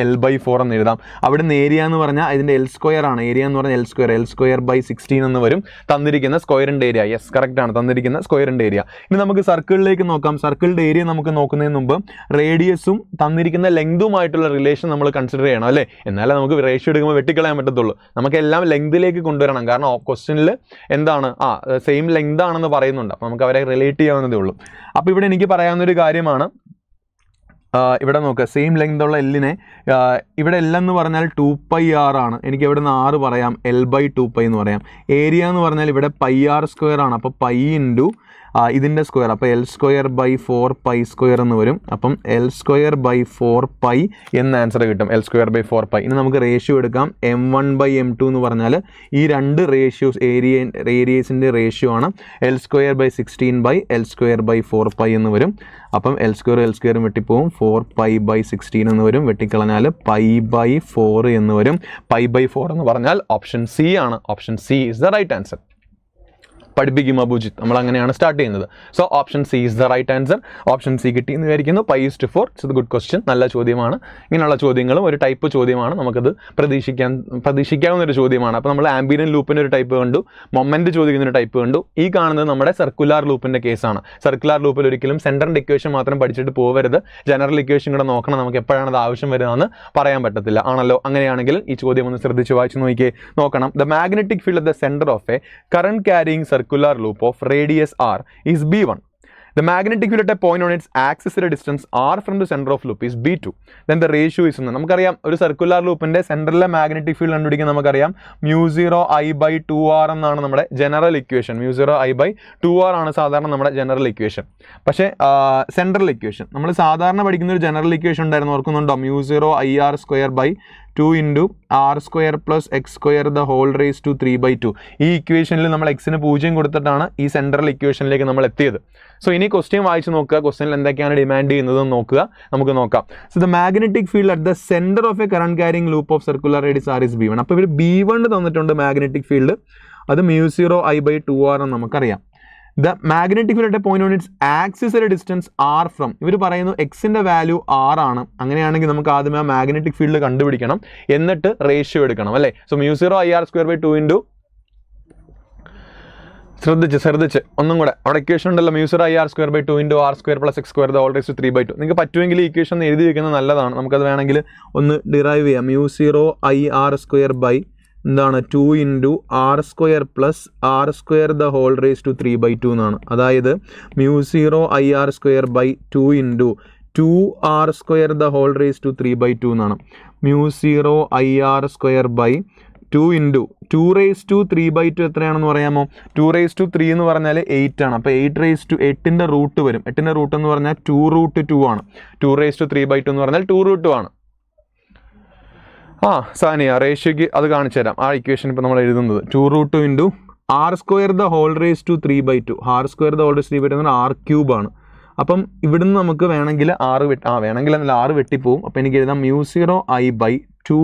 L/4 എന്ന് എഴുതാം. അവിടെ നിന്ന് ഏരിയ എന്ന് പറഞ്ഞാൽ ഇതിൻ്റെ L² ആണ്. ഏരിയ എന്ന് പറഞ്ഞാൽ L²/16 എന്ന് വരും തന്നിരിക്കുന്ന സ്ക്വയറിൻ്റെ ഏരിയ. യെസ്, കറക്റ്റ് ആണ്, തന്നിരിക്കുന്ന സ്ക്വയറിൻ്റെ ഏരിയ. ഇനി നമുക്ക് സർക്കിളിലേക്ക് നോക്കാം. സർക്കിളിൻ്റെ ഏരിയ നമുക്ക് നോക്കുന്നതിന് മുമ്പ് റേഡിയസും തന്നിരിക്കുന്ന ലെങ്തുമായിട്ടുള്ള റിലേഷൻ നമ്മൾ കൺസിഡർ ചെയ്യണം അല്ലേ? എന്നാലേ നമുക്ക് റേഷ്യോ എടുക്കുമ്പോൾ വെട്ടിക്കളയാൻ പറ്റത്തുള്ളൂ. നമുക്കെല്ലാം ലെങ്തിലേക്ക് കൊണ്ടുവരണം. കാരണം ക്വസ്റ്റ്യനിൽ എന്താണ് സെയിം ലെങ്ത് ആണെന്ന് പറയുന്നുണ്ട്. അപ്പോൾ നമുക്ക് അവരെ റിലേറ്റ് ചെയ്യാവുന്നതേ ഉള്ളൂ. അപ്പോൾ ഇവിടെ എനിക്ക് പറയാവുന്നൊരു കാര്യമാണ്, ഇവിടെ നോക്കുക, സെയിം ലെങ്ത് ഉള്ള എല്ലിനെ ഇവിടെ L എന്ന് പറഞ്ഞാൽ 2πr ആണ്. എനിക്ക് ഇവിടെ നിന്ന് r പറയാം, L/2π എന്ന് പറയാം. ഏരിയ എന്ന് പറഞ്ഞാൽ ഇവിടെ πr² ആണ്. അപ്പോൾ π ഇൻറ്റു ഇതിൻ്റെ സ്ക്വയർ, അപ്പോൾ L²/4π² എന്ന് വരും. അപ്പം L²/4π എന്ന ആൻസർ കിട്ടും. L²/4π. ഇനി നമുക്ക് റേഷ്യോ എടുക്കാം. m1/m2 എന്ന് പറഞ്ഞാൽ ഈ രണ്ട് റേഷ്യോസ് ഏരിയസിൻ്റെ റേഷ്യോ ആണ്. L²/16/L²/4π എന്ന് വരും. അപ്പം L² വെട്ടിപ്പോവും, 4π/16 എന്ന് വരും. വെട്ടിക്കളഞ്ഞാൽ π/4 എന്ന് വരും. π/4 എന്ന് പറഞ്ഞാൽ ഓപ്ഷൻ സി ആണ്. Option C is the right answer. പഠിപ്പിക്കും അബുജിത്ത്, നമ്മൾ അങ്ങനെയാണ് സ്റ്റാർട്ട് ചെയ്യുന്നത്. So option C is the right answer. Option C കിട്ടി എന്ന് വിചാരിക്കുന്നു. π/4 ഇറ്റ്സ് ഗുഡ് ക്വസ്റ്റ്യൻ. നല്ല ചോദ്യമാണ്. ഇങ്ങനെയുള്ള ചോദ്യങ്ങളും ഒരു ടൈപ്പ് ചോദ്യമാണ്. നമുക്കത് പ്രതീക്ഷിക്കാവുന്ന ഒരു ചോദ്യമാണ്. അപ്പോൾ നമ്മൾ ആംബിയൻ ലൂപ്പിൻ്റെ ഒരു ടൈപ്പ് കണ്ടു, മൊമെൻറ്റ് ചോദിക്കുന്ന ഒരു ടൈപ്പ് കണ്ടു. ഈ കാണുന്നത് നമ്മുടെ സർക്കുലാർ ലൂപ്പിൻ്റെ കേസാണ്. സർക്കുലാർ ലൂപ്പിൽ ഒരിക്കലും സെൻറ്ററിൻ്റെ ഇക്വേഷൻ മാത്രം പഠിച്ചിട്ട് പോകരുത്, ജനറൽ ഇക്വേഷൻ കൂടെ നോക്കണം. നമുക്ക് എപ്പോഴാണ് അത് ആവശ്യം വരുന്നതെന്ന് പറയാൻ പറ്റത്തില്ല, ആണല്ലോ? അങ്ങനെയാണെങ്കിൽ ഈ ചോദ്യം ഒന്ന് ശ്രദ്ധിച്ച് വായിച്ച് നോക്കണം. The magnetic field at the centre of A current carrying circular loop of radius r is b1. The magnetic field at a point on its axis at a distance r from the center of loop is b2. Then the ratio is നമുക്കറിയാം, ഒരു circular ലൂപ്പിൻ്റെ സെൻറ്ററിലെ magnetic field കണ്ടുപിടിക്കാൻ നമുക്കറിയാം μ0I/2r എന്നാണ് നമ്മുടെ general equation. μ0I/2r ആണ് സാധാരണ നമ്മുടെ general equation. പക്ഷേ സെൻട്രൽ ഇക്വേഷൻ നമ്മൾ സാധാരണ പഠിക്കുന്ന ഒരു ജനറൽ ഇക്വേഷൻ ഉണ്ടായിരുന്നു, ഓർക്കുന്നുണ്ടോ? μ0IR²/2 × r² + x² 3/2. ഈ ഇക്വേഷനിൽ നമ്മൾ എക്സിന് 0 കൊടുത്തിട്ടാണ് ഈ സെൻട്രൽ ഇക്വേഷനിലേക്ക് നമ്മൾ എത്തിയത്. സോ ഇനി ക്വസ്റ്റ്യൻ വായിച്ച് നോക്കുക, ക്വസ്റ്റ്യനിൽ എന്തൊക്കെയാണ് ഡിമാൻഡ് ചെയ്യുന്നതെന്ന് നോക്കുക, നമുക്ക് നോക്കാം. So the magnetic field at the centre of A current carrying loop of circular radius r is b1. അപ്പോൾ ഇവിടെ b1 തന്നിട്ടുണ്ട് മാഗ്നറ്റിക് ഫീൽഡ്, അത് μ0I/2r എന്ന് നമുക്കറിയാം. The magnetic field at A point on its axis at a distance r from, ഇവർ പറയുന്നു എക്സിൻ്റെ value r ആണ്. അങ്ങനെയാണെങ്കിൽ നമുക്ക് ആദ്യമേ ആ മാഗ്നറ്റിക് ഫീൽഡ് കണ്ടുപിടിക്കണം, എന്നിട്ട് റേഷ്യോ എടുക്കണം അല്ലേ? സോ μ0IR²/2 ശ്രദ്ധിച്ച് ഒന്നും കൂടെ, അവിടെ ഇക്വേഷൻ ഉണ്ടല്ലോ, μ0IR²/2 × r² + x² 3/2. നിങ്ങൾക്ക് പറ്റുമെങ്കിൽ ഈ ഇക്വേഷൻ ഒന്ന് എഴുതി വെക്കുന്നത് നല്ലതാണ്. നമുക്കത് വേണമെങ്കിൽ ഒന്ന് ഡിറൈവ് ചെയ്യാം. μ0IR² എന്താണ് 2 × r² + r² 3/2 എന്നാണ്. അതായത് μ0IR²/2 × 2r² 3/2 എന്നാണ്. μ0IR²/2 × 2^3/2 എത്രയാണെന്ന് പറയാമോ? 2^3 എന്ന് പറഞ്ഞാൽ 8 ആണ്. അപ്പോൾ 8ൻ്റെ റൂട്ട് വരും. 8ൻ്റെ റൂട്ട് എന്ന് പറഞ്ഞാൽ 2√2 ആണ്. 2^3/2 എന്ന് പറഞ്ഞാൽ 2√2 ആണ്. സാനിയ റേഷ്യോയ്ക്ക് അത് കാണിച്ചു തരാം. ആ ഇക്വേഷൻ ഇപ്പോൾ നമ്മൾ എഴുതുന്നത് 2√2 × r² 3/2. r² 3/2 എന്ന് പറഞ്ഞാൽ r³ ആണ്. അപ്പം ഇവിടുന്ന് നമുക്ക് വേണമെങ്കിൽ വേണമെങ്കിൽ എന്നല്ല 6 വെട്ടിപ്പോവും. അപ്പോൾ എനിക്ക് എഴുതാം μ0I/2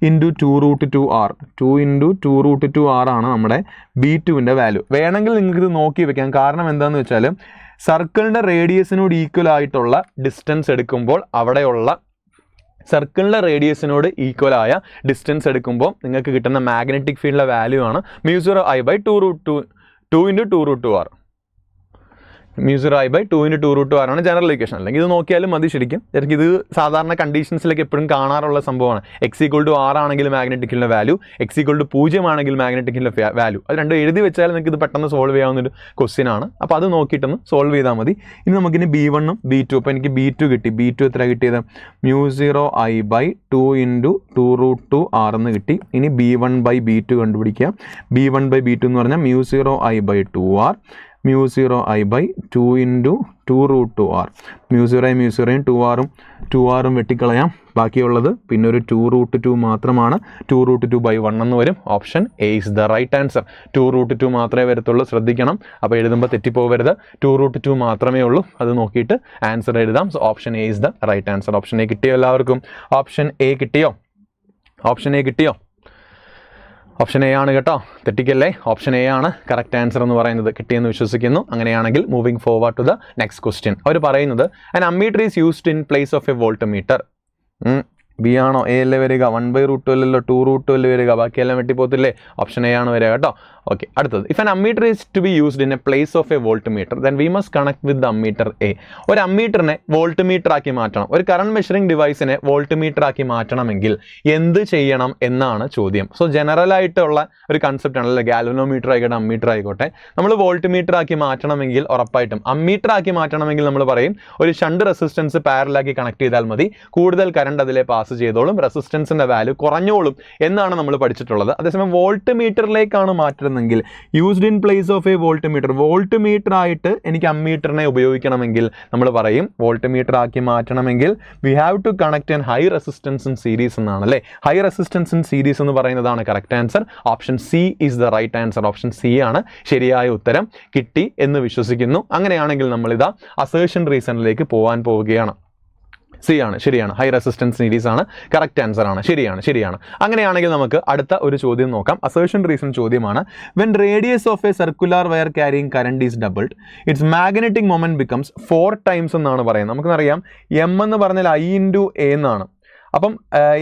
× 2√2r. 2 × 2√2r ആണ് നമ്മുടെ b2ൻ്റെ വാല്യൂ. വേണമെങ്കിൽ നിങ്ങൾക്ക് ഇത് നോക്കി വെക്കാം. കാരണം എന്താണെന്ന് വെച്ചാൽ സർക്കിളിൻ്റെ റേഡിയസിനോട് ഈക്വൽ ആയിട്ടുള്ള ഡിസ്റ്റൻസ് എടുക്കുമ്പോൾ അവിടെയുള്ള സർക്കിളിൻ്റെ റേഡിയസിനോട് ഈക്വലായ ഡിസ്റ്റൻസ് എടുക്കുമ്പോൾ നിങ്ങൾക്ക് കിട്ടുന്ന മാഗ്നറ്റിക് ഫീൽഡിലെ വാല്യൂ ആണ് μ0I/2 × 2√2r. μ0I/2 × 2√2r ആണ് ജനറൽ ഇക്വേഷൻ. അല്ലെങ്കിൽ ഇത് നോക്കിയാലും മതി. ശരിക്കും ഇത് സാധാരണ കണ്ടീഷൻസിലേക്ക് എപ്പോഴും കാണാറുള്ള സംഭവമാണ്. x = r ആണെങ്കിൽ മാഗ്നറ്റിക് ഫീൽഡിൻ്റെ വാല്യൂ, x = 0 ആണെങ്കിൽ മാഗ്നറ്റിക് ഫീൽഡിൻ്റെ വാല്യൂ. അത് രണ്ടും എഴുതി വെച്ചാൽ നിങ്ങൾക്ക് ഇത് പെട്ടെന്ന് സോൾവ് ചെയ്യാവുന്നൊരു ക്വസ്റ്റ്യൻ ആണ്. അപ്പോൾ അത് നോക്കിയിട്ടൊന്ന് സോൾവ് ചെയ്താൽ മതി. ഇനി നമുക്കിനി b1 ഉം b2. അപ്പോൾ എനിക്ക് b2 കിട്ടി. b2 എത്ര കിട്ടിയത്? μ0I/2 × 2√2r എന്ന് കിട്ടി. ഇനി b1/b2 കണ്ടുപിടിക്കുക. b1/b2 എന്ന് പറഞ്ഞാൽ μ0I/2r μ0I/2 × 2√2r. μ0യും 2rഉം വെട്ടിക്കളയാം. ബാക്കിയുള്ളത് പിന്നെ ഒരു 2√2 മാത്രമാണ്. 2√2/1 എന്ന് വരും. Option A is the right answer. 2√2 മാത്രമേ വരത്തുള്ളൂ, ശ്രദ്ധിക്കണം. അപ്പോൾ എഴുതുമ്പോൾ തെറ്റിപ്പോകരുത്. 2√2 മാത്രമേ ഉള്ളൂ. അത് നോക്കിയിട്ട് ആൻസർ എഴുതാം. So option A is the right answer. Option A കിട്ടിയോ എല്ലാവർക്കും? ഓപ്ഷൻ എ കിട്ടിയോ? ഓപ്ഷൻ എ ആണ് കേട്ടോ, തെറ്റിക്കല്ലേ. ഓപ്ഷൻ എ ആണ് കറക്റ്റ് ആൻസർ എന്ന് പറയുന്നത്. കിട്ടിയെന്ന് വിശ്വസിക്കുന്നു. അങ്ങനെയാണെങ്കിൽ moving forward to the next question. അവർ പറയുന്നത് an ammeter is used in place of a voltmeter. B ആണോ? എ അല്ലേ വരിക? 1/√12 2√12 വരിക, ബാക്കിയെല്ലാം വെട്ടിപ്പോത്തില്ലേ? ഓപ്ഷൻ എ ആണ് വരിക കേട്ടോ. ഓക്കെ, അടുത്തത് if an ammeter is to be used in a place of a voltmeter then we must connect with the ammeter A. ഒരു അമ്മീറ്ററിനെ വോൾട്ട്മീറ്റർ ആക്കി മാറ്റണം, ഒരു കറണ്ട് മെഷറിംഗ് ഡിവൈസിനെ വോൾട്ട്മീറ്റർ ആക്കി മാറ്റണമെങ്കിൽ എന്ത് ചെയ്യണം എന്നാണ് ചോദ്യം. സോ ജനറൽ ആയിട്ടുള്ള ഒരു കൺസെപ്റ്റ് ആണല്ലോ, ഗാൽവനോമീറ്റർ ആയിക്കോട്ടെ അമ്മീറ്റർ ആയിക്കോട്ടെ. നമ്മൾ വോൾട്ട്മീറ്റർ ആക്കി മാറ്റണമെങ്കിൽ ഉറപ്പായിട്ടും അമ്മീറ്റർ ആക്കി മാറ്റണമെങ്കിൽ നമ്മൾ പറയും ഒരു ഷണ്ട് റെസിസ്റ്റൻസ് പാരലാക്കി കണക്ട് ചെയ്താൽ മതി, കൂടുതൽ കറണ്ട് അതിലെ പാസ് ചെയ്തോളും, റെസിസ്റ്റൻസിന്റെ വാല്യൂ കുറഞ്ഞോളും എന്നാണ് നമ്മൾ പഠിച്ചിട്ടുള്ളത്. അതേസമയം വോൾട്ട്മീറ്ററിലേക്കാണ് മാറ്റുന്നതെങ്കിൽ used in place of a voltmeter, voltmeter ആയിട്ട് എനിക്ക് അമ്മീറ്ററിനെ ഉപയോഗിക്കണമെങ്കിൽ നമ്മൾ പറയും വോൾട്ട്മീറ്റർ ആക്കി മാറ്റണമെങ്കിൽ we have to connect an high resistance in series എന്നാണ് അല്ലേ. ഹൈ റെസിസ്റ്റൻസ് ഇൻ സീരീസ് എന്ന് പറയുന്നതാണ് correct answer. Option C is the right answer. Option C ആണ് ശരിയായ ഉത്തരം. കിട്ടി എന്ന് വിശ്വസിക്കുന്നു. അങ്ങനെയാണെങ്കിൽ നമ്മളിതാ അസേർഷൻ റീസണിലേക്ക് പോകാൻ പോവുകയാണ്. സി ആണ് ശരിയാണ്, ഹൈ റെസിസ്റ്റൻസ് സീരീസ് ആണ് കറക്റ്റ് ആൻസർ ആണ്. ശരിയാണ്. അങ്ങനെയാണെങ്കിൽ നമുക്ക് അടുത്ത ഒരു ചോദ്യം നോക്കാം. അസേർഷൻ റീസൺ ചോദ്യമാണ്. When radius of A circular wire carrying current is doubled it's magnetic moment becomes 4 times എന്നാണ് പറയുന്നത്. നമുക്കറിയാം എം എന്ന് പറഞ്ഞാൽ I × A എന്നാണ്. അപ്പം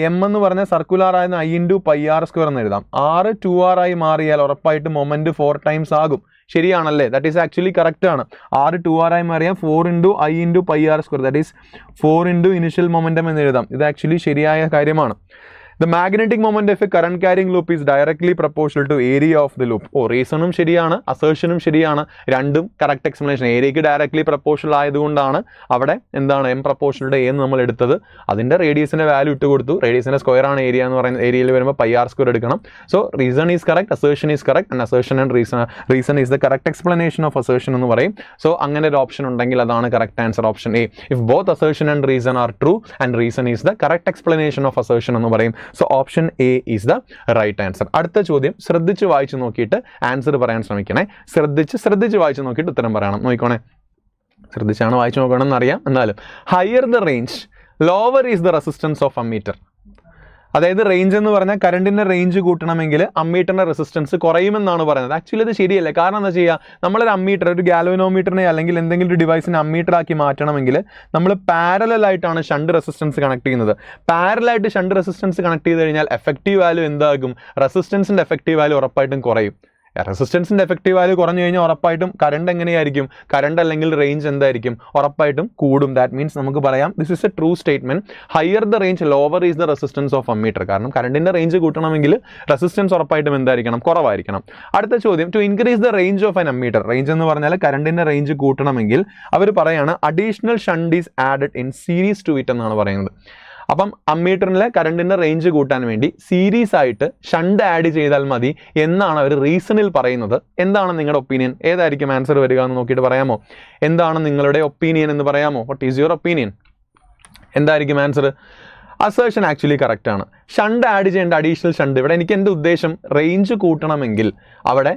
എം എന്ന് പറഞ്ഞാൽ സർക്കുലർ ആയിരുന്ന I × πr² എന്ന് എഴുതാം. 2r ആയി മാറിയാൽ ഉറപ്പായിട്ട് മൊമെന്റ് 4 times ആകും. ശരിയാണല്ലേ? ദാറ്റ് ഈസ് ആക്ച്വലി കറക്റ്റ് ആണ്. 2r ആയി മാറിയാൽ 4 × I × πr², that is 4 × initial momentum എന്ന് എഴുതാം. ഇത് ആക്ച്വലി ശരിയായ കാര്യമാണ്. The magnetic moment of a current carrying loop is directly proportional to area of the loop. റീസണും ശരിയാണ്, അസേർഷനും ശരിയാണ്, രണ്ടും കറക്റ്റ് എക്സ്പ്ലനേഷൻ. ഏരിയയ്ക്ക് ഡയറക്ട്ലി പ്രപ്പോർഷണൽ ആയതുകൊണ്ടാണ് അവിടെ എന്താണ് എം പ്രപ്പോർഷണൽ എന്ന് നമ്മൾ എടുത്തത്. അതിൻ്റെ റേഡിയസിൻ്റെ വാല്യൂ ഇട്ട് കൊടുത്തു. റേഡിയസിൻ്റെ സ്ക്വയർ ആണ് ഏരിയ എന്ന് പറയുന്നത്. ഏരിയയിൽ വരുമ്പോൾ πr² എടുക്കണം. So reason is correct, assertion is correct, and assertion and reason is the correct explanation of assertion എന്ന് പറയും. സോ അങ്ങനെ ഒരു ഓപ്ഷൻ ഉണ്ടെങ്കിൽ അതാണ് correct answer, option A. If both assertion and reason are true and reason is the correct explanation of assertion എന്ന് പറയും. So option A is the right answer. അടുത്ത ചോദ്യം ശ്രദ്ധിച്ച് വായിച്ച് നോക്കിയിട്ട് ആൻസർ പറയാൻ ശ്രമിക്കണേ. ശ്രദ്ധിച്ച് വായിച്ച് നോക്കിയിട്ട് ഉത്തരം പറയണം. നോക്കിക്കോണേ, ശ്രദ്ധിച്ചാണ് വായിച്ച് നോക്കണം എന്നറിയാം, എന്നാലും higher the range lower is the resistance of ammeter. അതായത് റേഞ്ച് എന്ന് പറഞ്ഞാൽ കറണ്ടിൻ്റെ റേഞ്ച് കൂട്ടണമെങ്കിൽ അമ്മീറ്ററിൻ്റെ റെസിസ്റ്റൻസ് കുറയുമെന്നാണ് പറയുന്നത്. ആക്ച്വലി അത് ശരിയല്ല. കാരണം എന്താ ചെയ്യുക, നമ്മളൊരു അമ്മീറ്റർ, ഒരു ഗാൽവനോമീറ്ററിനെ അല്ലെങ്കിൽ എന്തെങ്കിലും ഒരു ഡിവൈസിനെ അമ്മീറ്റർ ആക്കി മാറ്റണമെങ്കിൽ നമ്മൾ പാരലായിട്ടാണ് ഷണ്ട് റെസിസ്റ്റൻസ് കണക്ട് ചെയ്യുന്നത്. പാരലായിട്ട് ഷണ്ട് റെസിസ്റ്റൻസ് കണക്ട് ചെയ്ത് കഴിഞ്ഞാൽ എഫക്റ്റീവ് വാല്യൂ എന്താകും? റെസിസ്റ്റൻസിൻ്റെ എഫക്റ്റീവ് വാല്യൂ ഉറപ്പായിട്ടും കുറയും. റെസിസ്റ്റൻസിൻ്റെ എഫക്റ്റീവ് വാല്യൂ കുറഞ്ഞു കഴിഞ്ഞാൽ ഉറപ്പായിട്ടും കറണ്ട് എങ്ങനെയായിരിക്കും? കറണ്ട് അല്ലെങ്കിൽ റേഞ്ച് എന്തായിരിക്കും? ഉറപ്പായിട്ടും കൂടും. ദാറ്റ് മീൻസ് നമുക്ക് പറയാം this is A true statement. Higher the range lower is the resistance of ammeter. കാരണം കറണ്ടിൻ്റെ റേഞ്ച് കൂട്ടണമെങ്കിൽ റെസിസ്റ്റൻസ് ഉറപ്പായിട്ടും എന്തായിരിക്കണം? കുറവായിരിക്കണം. അടുത്ത ചോദ്യം, to increase the range of an ammeter. Range എന്ന് പറഞ്ഞാൽ കറണ്ടിൻ്റെ റേഞ്ച് കൂട്ടണമെങ്കിൽ അവർ പറയാണ് additional shunt is added in series to it എന്നാണ് പറയുന്നത്. അപ്പം അമ്മീറ്ററിലെ കറണ്ടിൻ്റെ റേഞ്ച് കൂട്ടാൻ വേണ്ടി സീരീസ് ആയിട്ട് ഷണ്ട് ആഡ് ചെയ്താൽ മതി എന്നാണ് അവർ റീസണിൽ പറയുന്നത്. എന്താണ് നിങ്ങളുടെ ഒപ്പീനിയൻ? ഏതായിരിക്കും ആൻസർ വരിക എന്ന് നോക്കിയിട്ട് പറയാമോ? എന്താണ് നിങ്ങളുടെ ഒപ്പീനിയൻ എന്ന് പറയാമോ? What is your opinion? എന്തായിരിക്കും ആൻസർ? അസേർഷൻ ആക്ച്വലി കറക്റ്റ് ആണ്. ഷണ്ട് ആഡ് ചെയ്യേണ്ട അഡീഷണൽ ഷണ്ട്. ഇവിടെ എനിക്ക് എൻ്റെ ഉദ്ദേശം റേഞ്ച് കൂട്ടണമെങ്കിൽ അവിടെ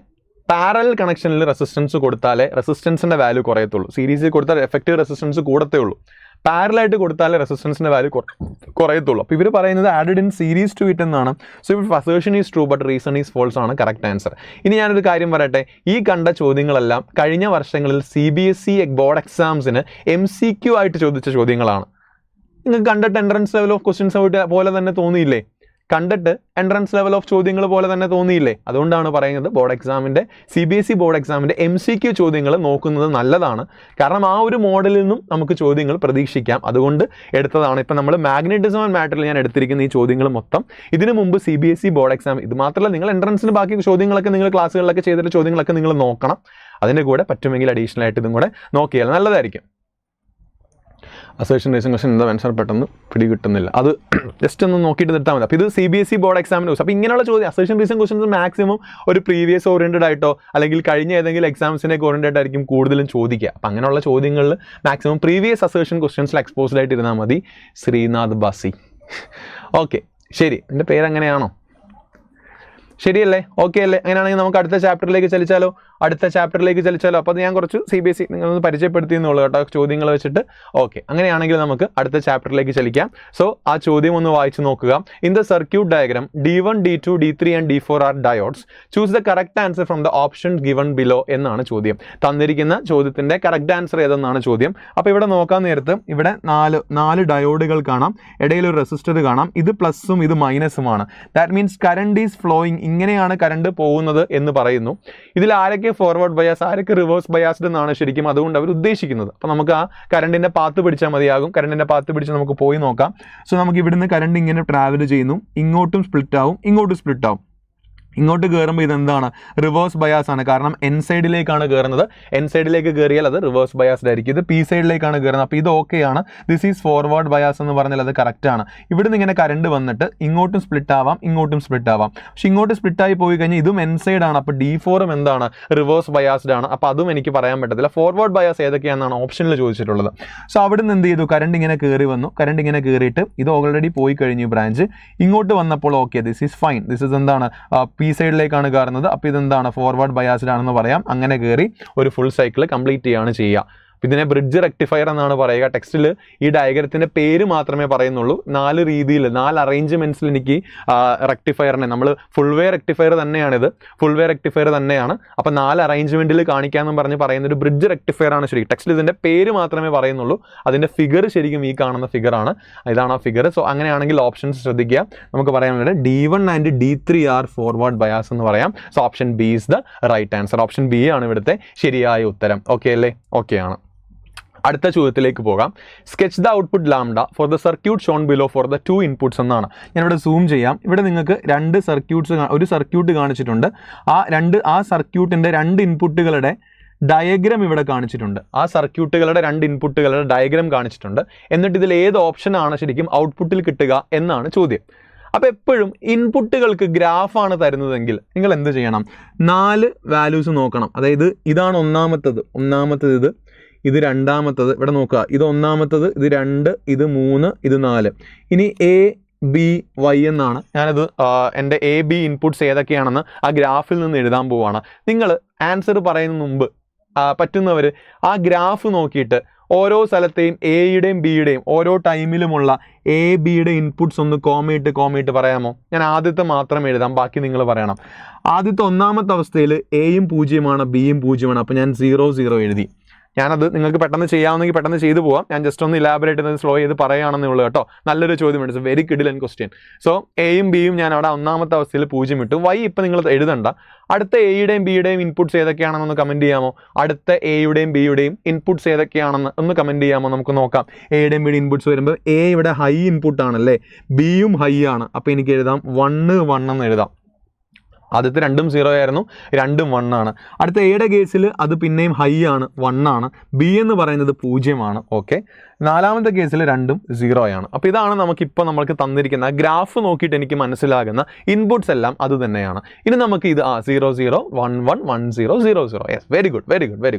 പാരലൽ കണക്ഷനിൽ റെസിസ്റ്റൻസ് കൊടുത്താലേ റെസിസ്റ്റൻസിൻ്റെ വാല്യൂ കുറയത്തുള്ളൂ. സീരീസിൽ കൊടുത്താൽ എഫക്റ്റീവ് റെസിസ്റ്റൻസ് കൂടത്തേ ഉള്ളൂ. പാരലായിട്ട് കൊടുത്താലേ റെസിസ്റ്റൻസിൻ്റെ വാല്യൂ കുറയത്തുള്ളൂ. അപ്പോൾ ഇവർ പറയുന്നത് added in series to it എന്നാണ്. So if assertion is true but reason is false ആണ് കറക്റ്റ് ആൻസർ. ഇനി ഞാനൊരു കാര്യം പറയട്ടെ, ഈ കണ്ട ചോദ്യങ്ങളെല്ലാം കഴിഞ്ഞ വർഷങ്ങളിൽ CBSE ബോർഡ് എക്സാംസിന് MCQ ആയിട്ട് ചോദിച്ച ചോദ്യങ്ങളാണ്. നിങ്ങൾക്ക് കണ്ടിട്ട് എൻട്രൻസ് ലെവൽ ഓഫ് ക്വസ്റ്റ്യൻസ് പോലെ തന്നെ തോന്നിയില്ലേ? കണ്ടിട്ട് എൻട്രൻസ് ലെവൽ ഓഫ് ചോദ്യങ്ങൾ പോലെ തന്നെ തോന്നിയില്ലേ? അതുകൊണ്ടാണ് പറയുന്നത് ബോർഡ് എക്സാമിൻ്റെ CBSE ബോർഡ് എക്സാമിൻ്റെ MCQ ചോദ്യങ്ങൾ നോക്കുന്നത് നല്ലതാണ്. കാരണം ആ ഒരു മോഡലിൽ നിന്നും നമുക്ക് ചോദ്യങ്ങൾ പ്രതീക്ഷിക്കാം. അതുകൊണ്ട് എടുത്തതാണ്. ഇപ്പം നമ്മൾ മാഗ്നറ്റിസം ആൻഡ് മാറ്ററിൽ ഞാൻ എടുത്തിരിക്കുന്ന ഈ ചോദ്യങ്ങൾ മൊത്തം ഇതിനു മുമ്പ് CBSE ബോർഡ് എക്സാം, ഇത് മാത്രമല്ല നിങ്ങൾ എൻട്രൻസിന് ബാക്കി ചോദ്യങ്ങളൊക്കെ നിങ്ങൾ ക്ലാസ്സുകളിലൊക്കെ ചെയ്തിട്ട് ചോദ്യങ്ങളൊക്കെ നിങ്ങൾ നോക്കണം. അതിൻ്റെ കൂടെ പറ്റുമെങ്കിൽ അഡീഷണൽ ആയിട്ട് ഇതും കൂടെ നോക്കിയാൽ നല്ലതായിരിക്കും. അസേർഷൻ റീസൺ ക്വസ്റ്റൻ എന്താ ആൻസർ പെട്ടെന്ന് പിടികിട്ടുന്നില്ല, അത് ജസ്റ്റ് ഒന്ന് നോക്കിയിട്ട് നിർത്താൽ മതി. അപ്പോൾ ഇത് CBSE ബോർഡ് എക്സാമിന് ദിവസം. അപ്പോൾ ഇങ്ങനെയുള്ള ചോദ്യം അസേർഷൻ റീസൺ ക്വസ്റ്റൻസ് മാക്സിമം ഒരു പ്രീവിയസ് ഓറിയൻറ്റഡ് ആയിട്ടോ അല്ലെങ്കിൽ കഴിഞ്ഞ ഏതെങ്കിലും എക്സാംസിനൊക്കെ ഓറിയൻറ്റഡ് ആയിരിക്കും കൂടുതലും ചോദിക്കുക. അപ്പോൾ അങ്ങനെയുള്ള ചോദ്യങ്ങളിൽ മാക്സിമം പ്രീവിയസ് അസേർഷൻ ക്വസ്റ്റൻസിൽ എക്സ്പോസ്ഡ് ആയിട്ട് ഇരുന്നാൽ മതി. ശ്രീനാഥ് ബാസി. ഓക്കെ, ശരി, എൻ്റെ പേര് അങ്ങനെയാണോ? ശരിയല്ലേ? ഓക്കെ അല്ലേ? അങ്ങനെയാണെങ്കിൽ നമുക്ക് അടുത്ത ചാപ്റ്ററിലേക്ക് ചലിച്ചാലോ? അപ്പോൾ അത് ഞാൻ കുറച്ച് CBSE നിങ്ങളൊന്ന് പരിചയപ്പെടുത്തിയെന്നുള്ളൂ കേട്ടോ, ചോദ്യങ്ങൾ വെച്ചിട്ട്. ഓക്കെ, അങ്ങനെയാണെങ്കിൽ നമുക്ക് അടുത്ത ചാപ്റ്ററിലേക്ക് ചലിക്കാം. സോ ആ ചോദ്യം ഒന്ന് വായിച്ചു നോക്കുക. In the circuit diagram D1, D2, D3 and D4 are diodes. Choose the correct answer from the option given below എന്നാണ് ചോദ്യം. തന്നിരിക്കുന്ന ചോദ്യത്തിന്റെ കറക്റ്റ് ആൻസർ ഏതെന്നാണ് ചോദ്യം. അപ്പോൾ ഇവിടെ നോക്കാൻ നേരത്ത് ഇവിടെ നാല് ഡയോഡുകൾ കാണാം, ഇടയിൽ ഒരു റെസിസ്റ്റർ കാണാം. ഇത് പ്ലസും ഇത് മൈനസുമാണ്. That means current is flowing, ഇങ്ങനെയാണ് കറണ്ട് പോകുന്നത് എന്ന് പറയുന്നു. ഇതിൽ ആരൊക്കെ ഫോർവേഡ് ബയാസ്, ആരൊക്കെ റിവേഴ്സ് ബയാസ്ഡ് എന്നാണ് ശരിക്കും അതുകൊണ്ട് അവർ ഉദ്ദേശിക്കുന്നത്. അപ്പോൾ നമുക്ക് ആ കറണ്ടിന്റെ പാത്ത് പിടിച്ചാൽ മതിയാകും. കറണ്ടിന്റെ പാത്ത് പിടിച്ച് നമുക്ക് പോയി നോക്കാം. സോ നമുക്ക് ഇവിടുന്ന് കറണ്ട് ഇങ്ങനെ ട്രാവൽ ചെയ്യുന്നു, ഇങ്ങോട്ടും സ്പ്ലിറ്റ് ആവും, ഇങ്ങോട്ടും സ്പ്ലിറ്റ് ആവും. ഇങ്ങോട്ട് കയറുമ്പോൾ ഇതെന്താണ്? റിവേഴ്സ് ബയാസ് ആണ്. കാരണം എൻ സൈഡിലേക്കാണ് കയറുന്നത്. എൻ സൈഡിലേക്ക് കയറിയാൽ അത് റിവേഴ്സ് ബയാസ്ഡ് ആയിരിക്കും. ഇത് പി സൈഡിലേക്കാണ് കയറുന്നത്. അപ്പോൾ ഇത് ഓക്കെയാണ്. ദിസ് ഈസ് ഫോർവേഡ് ബയാസ് എന്ന് പറഞ്ഞാൽ അത് കറക്റ്റ് ആണ്. ഇവിടുന്ന് ഇങ്ങനെ കറണ്ട് വന്നിട്ട് ഇങ്ങോട്ടും സ്പ്ലിറ്റ് ആവാം, ഇങ്ങോട്ടും സ്പ്ലിറ്റ് ആവാം. പക്ഷെ ഇങ്ങോട്ട് സ്പ്ലിറ്റ് ആയി പോയി കഴിഞ്ഞാൽ ഇതും എൻ സൈഡാണ്. അപ്പോൾ D4 എന്താണ്? റിവേഴ്സ് ബയാസ്ഡ് ആണ്. അപ്പോൾ അതും എനിക്ക് പറയാൻ പറ്റത്തില്ല. ഫോർവേഡ് ബയാസ് ഏതൊക്കെയാണെന്നാണ് ഓപ്ഷനിൽ ചോദിച്ചിട്ടുള്ളത്. സോ അവിടുന്ന് എന്ത് ചെയ്തു? കറണ്ട് ഇങ്ങനെ കയറി വന്നു. കറണ്ട് ഇങ്ങനെ കയറിയിട്ട് ഇത് ഓൾറെഡി പോയി കഴിഞ്ഞു ബ്രാഞ്ച്. ഇങ്ങോട്ട് വന്നപ്പോൾ okay, this is fine. This is എന്താണ്? പി സൈഡിലേക്കാണ് കയറുന്നത്. അപ്പോൾ ഇതെന്താണ്? ഫോർവേഡ് ബയാസ്ഡ് ആണെന്ന് പറയാം. അങ്ങനെ കയറി ഒരു ഫുൾ സൈക്കിൾ കംപ്ലീറ്റ് ചെയ്യാണ് ചെയ്യുക. ഇതിനെ ബ്രിഡ്ജ് റെക്ടിഫയർ എന്നാണ് പറയുക. ടെക്സ്റ്റിൽ ഈ ഡയഗ്രത്തിൻ്റെ പേര് മാത്രമേ പറയുന്നുള്ളൂ. 4 രീതിയിൽ 4 അറേഞ്ച്മെൻറ്റ്സിൽ എനിക്ക് റെക്ടിഫയറിനെ, നമ്മൾ ഫുൾ വേ റെക്ടിഫയർ തന്നെയാണിത്, ഫുൾ വേ റെക്ടിഫയർ തന്നെയാണ്. അപ്പോൾ 4 അറേഞ്ച്മെൻറ്റിൽ കാണിക്കാമെന്ന് പറഞ്ഞ് പറയുന്ന ഒരു ബ്രിഡ്ജ് റെക്ടിഫയർ ആണ് ശരിക്കും. ടെക്സ്റ്റിൽ ഇതിൻ്റെ പേര് മാത്രമേ പറയുന്നുള്ളൂ. അതിൻ്റെ ഫിഗർ ശരിക്കും ഈ കാണുന്ന ഫിഗറാണ്. ഇതാണ് ആ ഫിഗർ. സോ അങ്ങനെയാണെങ്കിൽ ഓപ്ഷൻസ് ശ്രദ്ധിക്കുക. നമുക്ക് പറയാനുള്ളത് D1 and D3 R forward bias എന്ന് പറയാം. So option B is the right answer. Option B ആണ് ഇവിടുത്തെ ശരിയായ ഉത്തരം. ഓക്കെ അല്ലേ? ഓക്കെ ആണ്. അടുത്ത ചോദ്യത്തിലേക്ക് പോകാം. Sketch the output lambda for the circuit Sean below for the 2 inputs എന്നാണ്. ഞാനിവിടെ സൂം ചെയ്യാം. ഇവിടെ നിങ്ങൾക്ക് ഒരു സർക്യൂട്ട് കാണിച്ചിട്ടുണ്ട്. ആ സർക്യൂട്ടിൻ്റെ 2 ഇൻപുട്ടുകളുടെ ഡയഗ്രാം ഇവിടെ കാണിച്ചിട്ടുണ്ട്. ആ സർക്യൂട്ടുകളുടെ 2 ഇൻപുട്ടുകളുടെ ഡയഗ്രാം കാണിച്ചിട്ടുണ്ട്. എന്നിട്ട് ഇതിൽ ഏത് ഓപ്ഷനാണ് ശരിക്കും ഔട്ട്പുട്ടിൽ കിട്ടുക എന്നാണ് ചോദ്യം. അപ്പോൾ എപ്പോഴും ഇൻപുട്ടുകൾക്ക് ഗ്രാഫാണ് തരുന്നതെങ്കിൽ നിങ്ങൾ എന്ത് ചെയ്യണം? 4 വാല്യൂസ് നോക്കണം. അതായത് ഇതാണ് ഒന്നാമത്തത്, ഇത് രണ്ടാമത്തത്. ഇവിടെ നോക്കുക, ഇത് ഒന്നാമത്തത്, ഇത് 2, ഇത് 3, ഇത് 4. ഇനി ABY എന്നാണ്. ഞാനത് എൻ്റെ AB ഇൻപുട്ട്സ് ഏതൊക്കെയാണെന്ന് ആ ഗ്രാഫിൽ നിന്ന് എഴുതാൻ പോവുകയാണ്. നിങ്ങൾ ആൻസർ പറയുന്നതിന് മുമ്പ് പറ്റുന്നവർ ആ ഗ്രാഫ് നോക്കിയിട്ട് ഓരോ സ്ഥലത്തെയും എയുടെയും ബിയുടെയും ഓരോ ടൈമിലുമുള്ള ABയുടെ ഇൻപുട്ട്സ് ഒന്ന് കോമയിട്ട് പറയാമോ? ഞാൻ ആദ്യത്തെ മാത്രം എഴുതാം, ബാക്കി നിങ്ങൾ പറയണം. ആദ്യത്തെ ഒന്നാമത്തെ അവസ്ഥയിൽ Aയും 0ആണ്, Bയും 0ആണ്. അപ്പോൾ ഞാൻ 0 0 എഴുതി. ഞാനത് നിങ്ങൾക്ക് പെട്ടെന്ന് ചെയ്യാവുന്നെങ്കിൽ പെട്ടെന്ന് ചെയ്തു പോവാം. ഞാൻ ജസ്റ്റ് ഒന്ന് ഇലാബറേറ്റ് ചെയ്ത് സ്ലോ ചെയ്ത് പറയുകയാണെന്നേ ഉള്ളൂ കേട്ടോ. നല്ലൊരു ചോദ്യമുണ്ട്. ഇറ്റ്സ് വെരി കിഡിലൻ ക്വസ്റ്റ്യൻ. സോ എയും ബിയും ഞാൻ അവിടെ ഒന്നാമത്തെ അവസ്ഥയിൽ 0 ഇട്ടു. Y ഇപ്പം നിങ്ങൾ എഴുതണ്ട. അടുത്ത എയുടെയും ബിയുടെയും ഇൻപുട്ട്സ് ഏതൊക്കെയാണെന്നൊന്ന് കമൻറ്റ് ചെയ്യാമോ? അടുത്ത എയുടെയും ബിയുടെയും ഇൻപുട്ട്സ് ഏതൊക്കെയാണെന്ന് ഒന്ന് കമൻറ്റ് ചെയ്യാമോ? നമുക്ക് നോക്കാം. എയുടെയും ബിയുടെ ഇൻപുട്ട്സ് വരുമ്പോൾ എ ഇവിടെ ഹൈ ഇൻപുട്ട് ആണല്ലേ, ബിയും ഹൈ ആണ്. അപ്പോൾ എനിക്ക് എഴുതാം 1 1 എന്ന് എഴുതാം. ആദ്യത്തെ 2ഉം 0 ആയിരുന്നു, 2ഉം 1 ആണ്. അടുത്ത എയുടെ കേസിൽ അത് പിന്നെയും ഹൈ ആണ്, 1 ആണ്. ബി എന്ന് പറയുന്നത് 0 ആണ്. ഓക്കെ, നാലാമത്തെ കേസിൽ 2ഉം 0 ആണ്. അപ്പോൾ ഇതാണ് നമുക്കിപ്പോൾ നമ്മൾക്ക് തന്നിരിക്കുന്ന ഗ്രാഫ് നോക്കിയിട്ട് എനിക്ക് മനസ്സിലാകുന്ന ഇൻപുട്ട്സ് എല്ലാം അത് തന്നെയാണ്. ഇനി നമുക്ക് ഇത് 0 0 1 1 1 0 0 0. Yes, very good.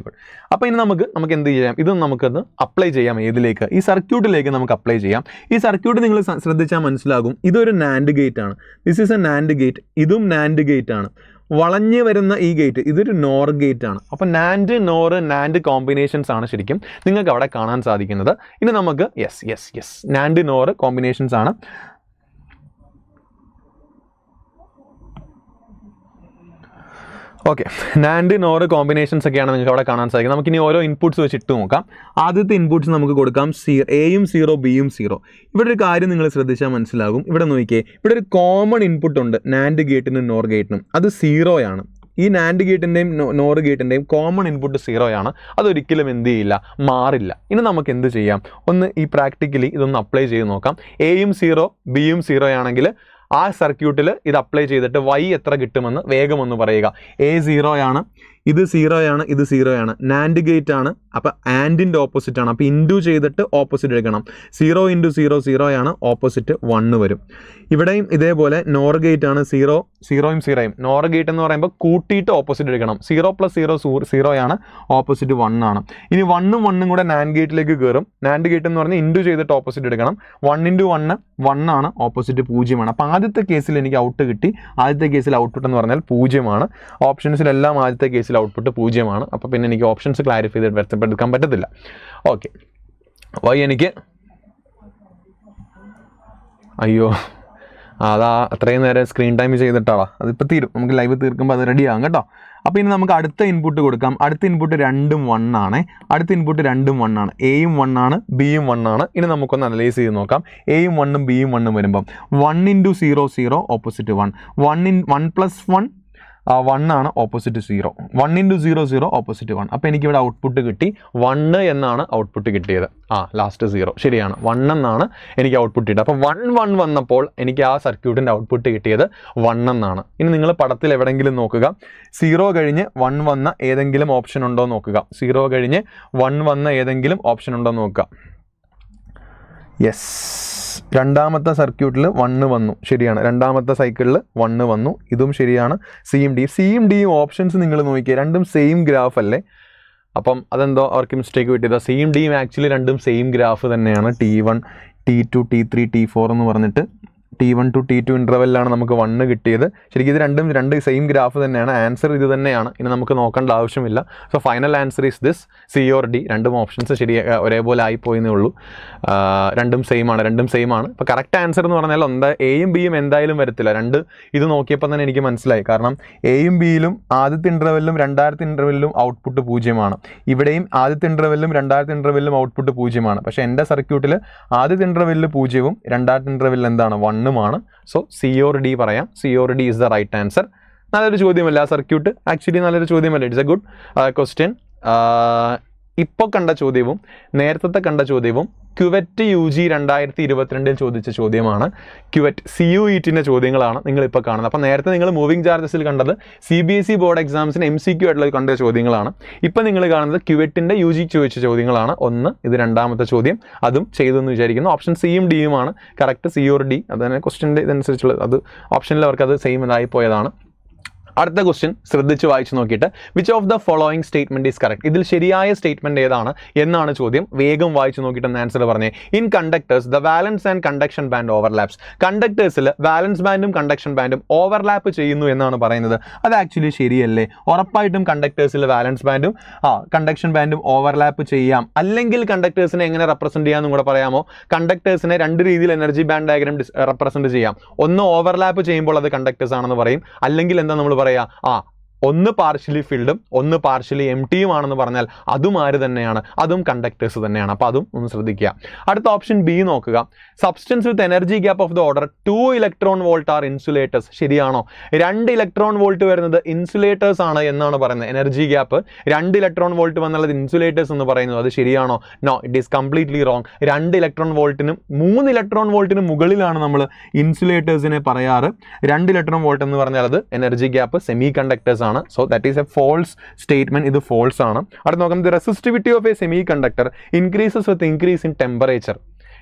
അപ്പോൾ ഇനി നമുക്ക് എന്ത് ചെയ്യാം? ഇത് നമുക്കൊന്ന് അപ്ലൈ ചെയ്യാം. ഏതിലേക്ക്? ഈ സർക്യൂട്ടിലേക്ക് നമുക്ക് അപ്ലൈ ചെയ്യാം. ഈ സർക്യൂട്ട് നിങ്ങൾ ശ്രദ്ധിച്ചാൽ മനസ്സിലാകും. ഇതൊരു നാൻഡ് ഗേറ്റ് ആണ്. This is A NAND gate. ഇതും നാൻഡ് ഗേറ്റ് ആണ്. വളഞ്ഞു വരുന്ന ഈ ഗേറ്റ് ഇതൊരു നോർ ഗേറ്റ് ആണ്. അപ്പോൾ നാൻഡ് കോമ്പിനേഷൻസ് ആണ് ശരിക്കും നിങ്ങൾക്ക് അവിടെ കാണാൻ സാധിക്കുന്നത്. ഇനി നമുക്ക് യെസ് നാൻഡ് നോർ കോമ്പിനേഷൻസ് ആണ്. ഓക്കെ, നാൻഡ് നോർ കോമ്പിനേഷൻസ് ഒക്കെയാണ് നിങ്ങൾക്ക് അവിടെ കാണാൻ സാധിക്കുന്നത്. നമുക്കിനി ഓരോ ഇൻപുട്ട്സ് വെച്ച് ഇട്ട് നോക്കാം. ആദ്യത്തെ ഇൻപുട്ട്സ് നമുക്ക് കൊടുക്കാം എയും 0 ബിയും 0. ഇവിടെ ഒരു കാര്യം നിങ്ങൾ ശ്രദ്ധിച്ചാൽ മനസ്സിലാകും. ഇവിടെ നോക്കിയേ, ഇവിടെ ഒരു കോമൺ ഇൻപുട്ട് ഉണ്ട് നാൻഡ് ഗേറ്റിനും നോർ ഗേറ്റിനും. അത് 0 ആണ്. ഈ നാൻഡ് ഗേറ്റിൻ്റെയും നോർ ഗേറ്റിൻ്റെയും കോമൺ ഇൻപുട്ട് 0 ആണ്. അതൊരിക്കലും എന്ത് ചെയ്യില്ല, മാറില്ല. ഇനി നമുക്ക് എന്ത് ചെയ്യാം? ഒന്ന് ഈ പ്രാക്ടിക്കലി ഇതൊന്ന് അപ്ലൈ ചെയ്ത് നോക്കാം. എയും 0 ബിയും 0 ആണെങ്കിൽ ആ സർക്യൂട്ടിൽ ഇത് അപ്ലൈ ചെയ്തിട്ട് Y എത്ര കിട്ടുമെന്ന് വേഗം ഒന്ന് പറയുക. A 0 ആണ്, ഇത് 0 ആണ്, ഇത് 0 ആണ്. നാൻഡ് ഗേറ്റ് ആണ്, അപ്പോൾ ആൻഡിൻ്റെ ഓപ്പോസിറ്റ് ആണ്. അപ്പോൾ ഇൻറ്റു ചെയ്തിട്ട് ഓപ്പോസിറ്റ് എടുക്കണം. 0 × 0 0 ആണ്, ഓപ്പോസിറ്റ് 1 വരും. ഇവിടെയും ഇതേപോലെ നോർ ഗേറ്റ് ആണ്, 0 0 0. നോർ ഗേറ്റ് എന്ന് പറയുമ്പോൾ കൂട്ടിയിട്ട് ഓപ്പോസിറ്റ് എടുക്കണം. 0 + 0 0 ആണ്, ഓപ്പോസിറ്റ് 1 ആണ്. ഇനി 1ഉം 1ഉം കൂടെ നാൻഡ് ഗേറ്റിലേക്ക് കയറും. നാൻഡ് ഗേറ്റ് എന്ന് പറഞ്ഞാൽ ഇൻറ്റു ചെയ്തിട്ട് ഓപ്പോസിറ്റ് എടുക്കണം. 1 × 1 1 ആണ്, ഓപ്പോസിറ്റ് 0 ആണ്. അപ്പോൾ ആദ്യത്തെ കേസിൽ എനിക്ക് ഔട്ട് കിട്ടി. ആദ്യത്തെ കേസിൽ ഔട്ട്പുട്ട് എന്ന് പറഞ്ഞാൽ 0 ആണ്. ഓപ്ഷൻസിലെല്ലാം ആദ്യത്തെ കേസിൽ ഔട്ട്പുട്ട് 0 ആണ്. അപ്പോൾ പിന്നെ എനിക്ക് ഓപ്ഷൻസ് ക്ലാരിഫൈ ചെയ്ത് എടുക്കാൻ പറ്റത്തില്ല. ഓക്കെ, വൈ എനിക്ക് അയ്യോ അതാ അത്രയും നേരം സ്ക്രീൻ ടൈം ചെയ്തിട്ടാളാ, അതിപ്പോൾ തീരും. നമുക്ക് ലൈവ് തീർക്കുമ്പോൾ അത് റെഡി ആകും കേട്ടോ. അപ്പോൾ ഇനി നമുക്ക് അടുത്ത ഇൻപുട്ട് കൊടുക്കാം. അടുത്ത ഇൻപുട്ട് 2ഉം 1 ആണ്. അടുത്ത ഇൻപുട്ട് 2ഉം 1 ആണ്. എയും 1 ആണ്, ബിയും 1 ആണ്. ഇനി നമുക്കൊന്ന് അനലൈസ് ചെയ്ത് നോക്കാം. എയും 1ഉം ബിയും 1ഉം വരുമ്പം 1 × 0 0 ഓപ്പോസിറ്റ് 1. 1 + 1 1 ആണ്, ഓപ്പോസിറ്റ് 0. 1 × 0 0 ഓപ്പോസിറ്റ് 1. അപ്പോൾ എനിക്കിവിടെ ഔട്ട്പുട്ട് കിട്ടി 1 എന്നാണ് ഔട്ട്പുട്ട് കിട്ടിയത്. ലാസ്റ്റ് 0 ശരിയാണ്, 1 എന്നാണ് എനിക്ക് ഔട്ട്പുട്ട് കിട്ടിയത്. അപ്പോൾ 1 1 വന്നപ്പോൾ എനിക്ക് ആ സർക്യൂട്ടിൻ്റെ ഔട്ട്പുട്ട് കിട്ടിയത് 1 എന്നാണ്. ഇനി നിങ്ങൾ പടത്തിൽ എവിടെയെങ്കിലും നോക്കുക, 0 കഴിഞ്ഞ് 1 വന്ന ഏതെങ്കിലും ഓപ്ഷൻ ഉണ്ടോ നോക്കുക. 0 കഴിഞ്ഞ് 1 വന്ന ഏതെങ്കിലും ഓപ്ഷൻ ഉണ്ടോ നോക്കുക. യെസ്, രണ്ടാമത്തെ സർക്യൂട്ടിൽ 1 വന്നു, ശരിയാണ്. രണ്ടാമത്തെ സൈക്കിളിൽ 1 വന്നു, ഇതും ശരിയാണ്. സിയും ഡിയും ഓപ്ഷൻസ് നിങ്ങൾ നോക്കിയേ, രണ്ടും സെയിം ഗ്രാഫ് അല്ലേ. അപ്പം അതെന്തോ അവർക്ക് മിസ്റ്റേക്ക് കിട്ടിയത്. സിയും ഡിയും ആക്ച്വലി രണ്ടും സെയിം ഗ്രാഫ് തന്നെയാണ്. T1 T2 T3 T4 എന്ന് പറഞ്ഞിട്ട് T1 to T2 ഇൻ്റർവെല്ലാണ് നമുക്ക് 1 കിട്ടിയത്. ശരിക്കും ഇത് രണ്ട് സെയിം ഗ്രാഫ് തന്നെയാണ്. ആൻസർ ഇത് തന്നെയാണ്. ഇനി നമുക്ക് നോക്കേണ്ട ആവശ്യമില്ല. So final answer is this, C or D. രണ്ടും ഓപ്ഷൻസ് ഒരേപോലെ ആയിപ്പോയെന്നേ ഉള്ളൂ. രണ്ടും സെയിം ആണ്. ഇപ്പോൾ കറക്റ്റ് ആൻസർ എന്ന് പറഞ്ഞാൽ എയും ബിയും എന്തായാലും വരത്തില്ല. ഇത് നോക്കിയപ്പോൾ തന്നെ എനിക്ക് മനസ്സിലായി. കാരണം എയും ബിയിലും ആദ്യത്തെ ഇൻ്റർവെല്ലിലും രണ്ടാമത്തെ ഇൻ്റർവെല്ലിലും ഔട്ട്പുട്ട് 0 ആണ്. ഇവിടെയും ആദ്യത്തെ ഇൻ്റർവെല്ലിലും രണ്ടാമത്തെ ഇൻ്റർവെല്ലിലും ഔട്ട്പുട്ട് 0 ആണ്. പക്ഷേ എൻ്റെ സർക്യൂട്ടിൽ ആദ്യത്തെ ഇൻ്റർവെല്ലിൽ 0ഉം രണ്ടാമത്തെ ഇൻ്റർവെല്ലിൽ എന്താണ് 1 ആണ്. സോ സി ഓർ ഡി പറയാം. C or D is the right answer. നല്ലൊരു ചോദ്യമല്ല സർക്യൂട്ട്, ആക്ച്വലി നല്ലൊരു ചോദ്യമല്ല. It's a good question. ഇപ്പോൾ കണ്ട ചോദ്യവും നേരത്തെ കണ്ട ചോദ്യവും ക്യുവറ്റ് UG 2022 ചോദിച്ച ചോദ്യമാണ്. ക്യുവറ്റ് CUETൻ്റെ ചോദ്യങ്ങളാണ് നിങ്ങളിപ്പോൾ കാണുന്നത്. അപ്പോൾ നേരത്തെ നിങ്ങൾ മൂവിംഗ് ചാർജസിൽ കണ്ടത് CBSE ബോർഡ് എക്സാംസിന് MCQ ആയിട്ടുള്ള കണ്ട ചോദ്യങ്ങളാണ്. ഇപ്പോൾ നിങ്ങൾ കാണുന്നത് ക്യുവറ്റിൻ്റെ UG ചോദിച്ച ചോദ്യങ്ങളാണ്. ഇത് രണ്ടാമത്തെ ചോദ്യം, അതും ചെയ്തെന്ന് വിചാരിക്കുന്നു. ഓപ്ഷൻ സിയും ഡിയുമാണ് കറക്റ്റ്. സി ഓർ ഡി അത് തന്നെ ക്വസ്റ്റ്യൻ്റെ ഇതനുസരിച്ചുള്ളത്. അത് ഓപ്ഷനിൽ അവർക്ക് അത് സെയിം ഇതായി പോയതാണ്. അടുത്ത ക്വസ്റ്റ്യൻ ശ്രദ്ധിച്ച് വായിച്ചു നോക്കിയിട്ട് which of the following statement is correct, ഇതിൽ ശരിയായ സ്റ്റേറ്റ്മെന്റ് ഏതാണ് എന്നാണ് ചോദ്യം. വേഗം വായിച്ചു നോക്കിയിട്ട് ആൻസർ പറഞ്ഞേ. In conductors the valence and conduction band overlaps. കണ്ടക്ടേഴ്സിൽ വാലൻസ് ബാൻഡും കണ്ടക്ഷൻ ബാൻഡും ഓവർലാപ്പ് ചെയ്യുന്നു എന്നാണ് പറയുന്നത്. അത് ആക്ച്വലി ശരിയല്ലേ? ഉറപ്പായിട്ടും കണ്ടക്ടേഴ്സിൽ വാലൻസ് ബാൻഡും കണ്ടക്ഷൻ ബാൻഡും ഓവർലാപ്പ് ചെയ്യാം. അല്ലെങ്കിൽ കണ്ടക്ടേഴ്സിനെ എങ്ങനെ റെപ്രസെന്റ് ചെയ്യാമെന്നും കൂടെ പറയാമോ? കണ്ടക്ടേഴ്സിനെ രണ്ട് രീതിയിൽ എനർജി ബാൻഡ് ഡയഗ്രാം റെപ്രസെന്റ് ചെയ്യാം. ഒന്ന് ഓവർലാപ്പ് ചെയ്യുമ്പോൾ അത് കണ്ടക്ടേഴ്സ് ആണെന്ന് പറയും. അല്ലെങ്കിൽ എന്താ നമ്മൾ പറയാ, ഒന്ന് പാർഷ്യലി ഫിൽഡും ഒന്ന് പാർഷ്യലി എംടിയും ആണെന്ന് പറഞ്ഞാൽ അതും ആര് തന്നെയാണ്? അതും കണ്ടക്ടേഴ്സ് തന്നെയാണ്. അപ്പോൾ അതും ഒന്ന് ശ്രദ്ധിക്കുക. അടുത്ത ഓപ്ഷൻ ബി നോക്കുക. Substance with energy gap of the order 2 electron volt are insulators. ശരിയാണോ? 2 ഇലക്ട്രോൺ വോൾട്ട് വരുന്നത് ഇൻസുലേറ്റേഴ്സ് ആണ് എന്നാണ് പറയുന്നത്. എനർജി ഗ്യാപ്പ് 2 ഇലക്ട്രോൺ വോൾട്ട് വന്നുള്ളത് ഇൻസുലേറ്റേഴ്സ് എന്ന് പറയുന്നത്. അത് ശരിയാണോ? No, it is completely wrong. 2 electron വോൾട്ടിനും 3 ഇലക്ട്രോൺ വോൾട്ടിനും മുകളിലാണ് നമ്മൾ ഇൻസുലേറ്റേഴ്സിനെ പറയാറ്. 2 ഇലക്ട്രോൺ വോൾട്ട് എന്ന് പറഞ്ഞാൽ അത് എനർജി ഗ്യാപ്പ് സെമി കണ്ടക്ടേഴ്സ് ആണ്. So that is a false statement. ഇത് ഫോൾസ് ആണ്. അടുത്ത നോക്കാം. The resistivity of a semiconductor increases with increase in temperature.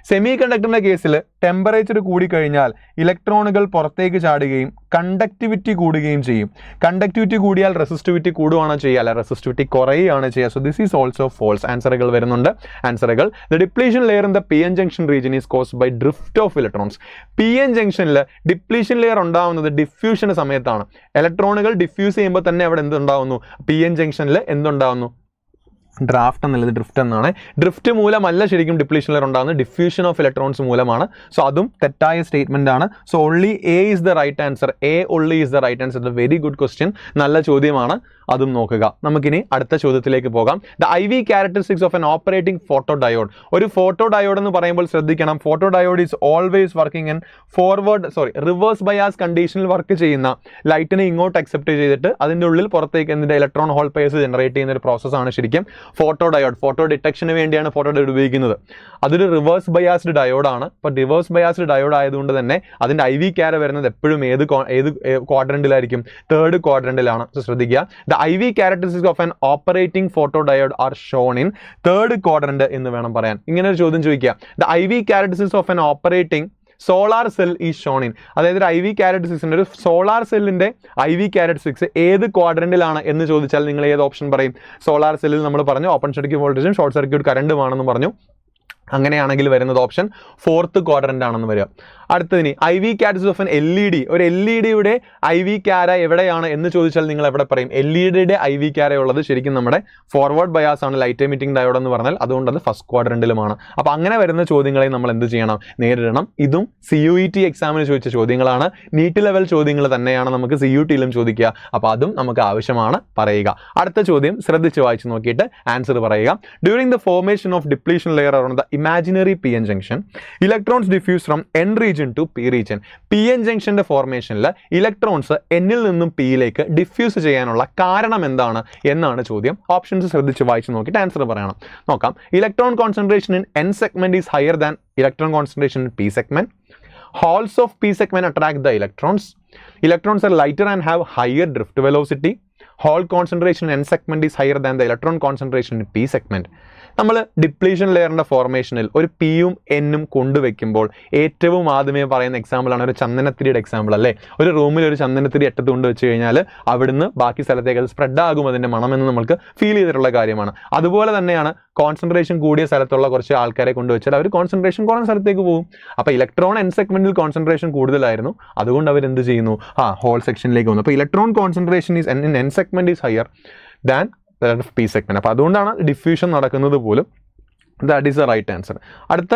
സെമി കണ്ടക്ടറിന്റെ കേസിൽ ടെമ്പറേച്ചർ കൂടിക്കഴിഞ്ഞാൽ ഇലക്ട്രോണുകൾ പുറത്തേക്ക് ചാടുകയും കണ്ടക്ടിവിറ്റി കൂടുകയും ചെയ്യും. കണ്ടക്ടിവിറ്റി കൂടിയാൽ റെസിസ്റ്റിവിറ്റി കൂടുകയാണോ ചെയ്യുക? അല്ല, റെസിസ്റ്റിവിറ്റി കുറയുകയാണ് ചെയ്യുക. So this is also false. ആൻസറുകൾ വരുന്നുണ്ട്. ആൻസറുകൾ: the depletion layer in the PN junction region is caused by drift of electrons. PN ജംഗ്ഷനിൽ ഡിപ്ലീഷൻ ലെയർ ഉണ്ടാവുന്നത് ഡിഫ്യൂഷന് സമയത്താണ്. ഇലക്ട്രോണുകൾ ഡിഫ്യൂസ് ചെയ്യുമ്പോൾ തന്നെ അവിടെ എന്തുണ്ടാവുന്നു? PN ജംഗ്ഷനിൽ എന്തുണ്ടാവുന്നു? ഡ്രാഫ്റ്റ് എന്നുള്ളത് ഡ്രിഫ്റ്റ് എന്നാണ്. ഡ്രിഫ്റ്റ് മൂലമല്ല ശരിക്കും ഡിപ്ലീഷൻ ലെയർ ഉണ്ടാകുന്നത്, ഡിഫ്യൂഷൻ ഓഫ് ഇലക്ട്രോൺസ് മൂലമാണ്. സോ അതും തെറ്റായ സ്റ്റേറ്റ്മെന്റ് ആണ്. So only A is the right answer. A only is the right answer. The very good question. നല്ല ചോദ്യമാണ്, അതും നോക്കുക. നമുക്കിനി അടുത്ത ചോദ്യത്തിലേക്ക് പോകാം. The IV characteristics of an operating photo diode. ഒരു ഫോട്ടോ ഡയോഡ് എന്ന് പറയുമ്പോൾ ശ്രദ്ധിക്കണം, photo diode is always working in reverse bias കണ്ടീഷനിൽ വർക്ക് ചെയ്യുന്ന, ലൈറ്റിനെ ഇങ്ങോട്ട് അക്സെപ്റ്റ് ചെയ്തിട്ട് അതിൻ്റെ ഉള്ളിൽ പുറത്തേക്ക് എന്തിൻ്റെ ഇലക്ട്രോൺ ഹോൾ പെയർസ് ജനറേറ്റ് ചെയ്യുന്ന ഒരു പ്രോസസ്സാണ് ശരിക്കും ഫോട്ടോ ഡിറ്റക്ഷന് വേണ്ടിയാണ് ഫോട്ടോ ഡയോഡ് ഉപയോഗിക്കുന്നത്. അതൊരു റിവേഴ്സ് ബയാസ്ഡ് ഡയോഡാണ്. അപ്പോൾ റിവേഴ്സ് ബയാസ്ഡ് ഡയോഡ് ആയതുകൊണ്ട് തന്നെ അതിൻ്റെ IV ക്യാര വരുന്നത് എപ്പോഴും ഏത് ക്വാഡ്രൻറ്റിലായിരിക്കും? തേർഡ് ക്വാഡ്രൻറ്റിലാണ്. സോ ശ്രദ്ധിക്കുക, the IV characteristics of an operating photo diode are shown in third quadrant എന്ന് വേണം പറയാൻ. ഇങ്ങനെ ഒരു ചോദ്യം ചോദിക്കുക, the IV characteristics of an operating solar cell is shown in, അതായത് ഒരു IV ക്യാരക്ടറിസ്റ്റിക്സിൻ്റെ ഒരു സോളാർ സെല്ലിൻ്റെ IV ക്യാരക്ടറിസ്റ്റിക്സ് ഏത് ക്വാഡ്രൻറ്റിലാണ് എന്ന് ചോദിച്ചാൽ നിങ്ങൾ ഏത് ഓപ്ഷൻ പറയും? സോളാർ സെല്ലിൽ നമ്മൾ പറഞ്ഞു ഓപ്പൺ സർക്യൂട്ട് വോൾട്ടേജും ഷോർട്ട് സർക്യൂട്ട് കറണ്ടുമാണെന്ന് പറഞ്ഞു. അങ്ങനെയാണെങ്കിൽ വരുന്നത് ഓപ്ഷൻ ഫോർത്ത് ക്വാഡ്രൻ്റ് ആണെന്ന് വരിക. അടുത്തതിന് IV characteristics of N LED, ഒരു LED-യുടെ IV ക്യാര എവിടെയാണ് എന്ന് ചോദിച്ചാൽ നിങ്ങൾ എവിടെ പറയും? LED-യുടെ IV ക്യാര ഉള്ളത് ശരിക്കും നമ്മുടെ ഫോർവേഡ് ബയാസ് ആണ്, ലൈറ്റ് എമിറ്റിംഗ് ഡയോഡ് എന്ന് പറഞ്ഞാൽ, അതുകൊണ്ട് അത് ഫസ്റ്റ് ക്വാഡ്രൻറ്റിലുമാണ്. അപ്പോൾ അങ്ങനെ വരുന്ന ചോദ്യങ്ങളെ നമ്മൾ എന്ത് ചെയ്യണം? നേരിടണം. ഇതും CUET എക്സാമിന് ചോദിച്ച ചോദ്യങ്ങളാണ്, നീറ്റ് ലെവൽ ചോദ്യങ്ങൾ തന്നെയാണ് നമുക്ക് CUT-ലും ചോദിക്കുക. അപ്പോൾ അതും നമുക്ക് ആവശ്യമാണ് പറയുക. അടുത്ത ചോദ്യം ശ്രദ്ധിച്ച് വായിച്ച് നോക്കിയിട്ട് ആൻസർ പറയുക. During the formation of depletion layer around the imaginary PN junction, electrons diffuse from N region to P region. PN ജംഗ്ഷന്റെ ഫോർമേഷനിൽ ഇലക്ട്രോൺസ് എന്നിൽ നിന്നും പിയിലേക്ക് ഡിഫ്യൂസ് ചെയ്യാനുള്ള കാരണം എന്താണ് എന്നാണ് ചോദ്യം. ഓപ്ഷൻസ് ശ്രദ്ധിച്ച് വായിച്ച് നോക്കിയിട്ട് ആൻസർ പറയണം. നോക്കാം. Electron concentration in N segment is higher than electron concentration in P segment. Holes of P segment attract the electrons. Electrons are lighter and have higher drift velocity. Hole concentration in N segment is higher than the electron concentration in P segment. നമ്മൾ depletion ലെയറിൻ്റെ ഫോർമേഷനിൽ ഒരു പിയും എന്നും കൊണ്ടുവയ്ക്കുമ്പോൾ ഏറ്റവും ആദ്യമേ പറയുന്ന എക്സാമ്പിളാണ് ഒരു ചന്ദനത്തിരിയുടെ example അല്ലേ. ഒരു റൂമിൽ ഒരു ചന്ദനത്തിരി അറ്റത്ത് കൊണ്ട് വെച്ച് കഴിഞ്ഞാൽ അവിടുന്ന് ബാക്കി സ്ഥലത്തേക്ക് അത് സ്പ്രെഡ് ആകും അതിൻ്റെ മണമെന്ന് നമ്മൾക്ക് ഫീൽ ചെയ്തിട്ടുള്ള കാര്യമാണ്. അതുപോലെ തന്നെയാണ് കോൺസെൻട്രേഷൻ കൂടിയ സ്ഥലത്തുള്ള കുറച്ച് ആൾക്കാരെ കൊണ്ടുവച്ചാൽ അവർ കോൺസെൻട്രേഷൻ കുറഞ്ഞ സ്ഥലത്തേക്ക് പോകും. അപ്പോൾ ഇലക്ട്രോൺ N സെഗ്മെന്റിൽ കോൺസെൻട്രേഷൻ കൂടുതലായിരുന്നു, അതുകൊണ്ട് അവർ എന്ത് ചെയ്യുന്നു? ഹോൾ സെക്ഷനിലേക്ക് പോകുന്നു. അപ്പോൾ electron concentration is in N segment is higher than P segment. അപ്പോൾ അതുകൊണ്ടാണ് ഡിഫ്യൂഷൻ നടക്കുന്നത് പോലും. That is the right answer. അടുത്ത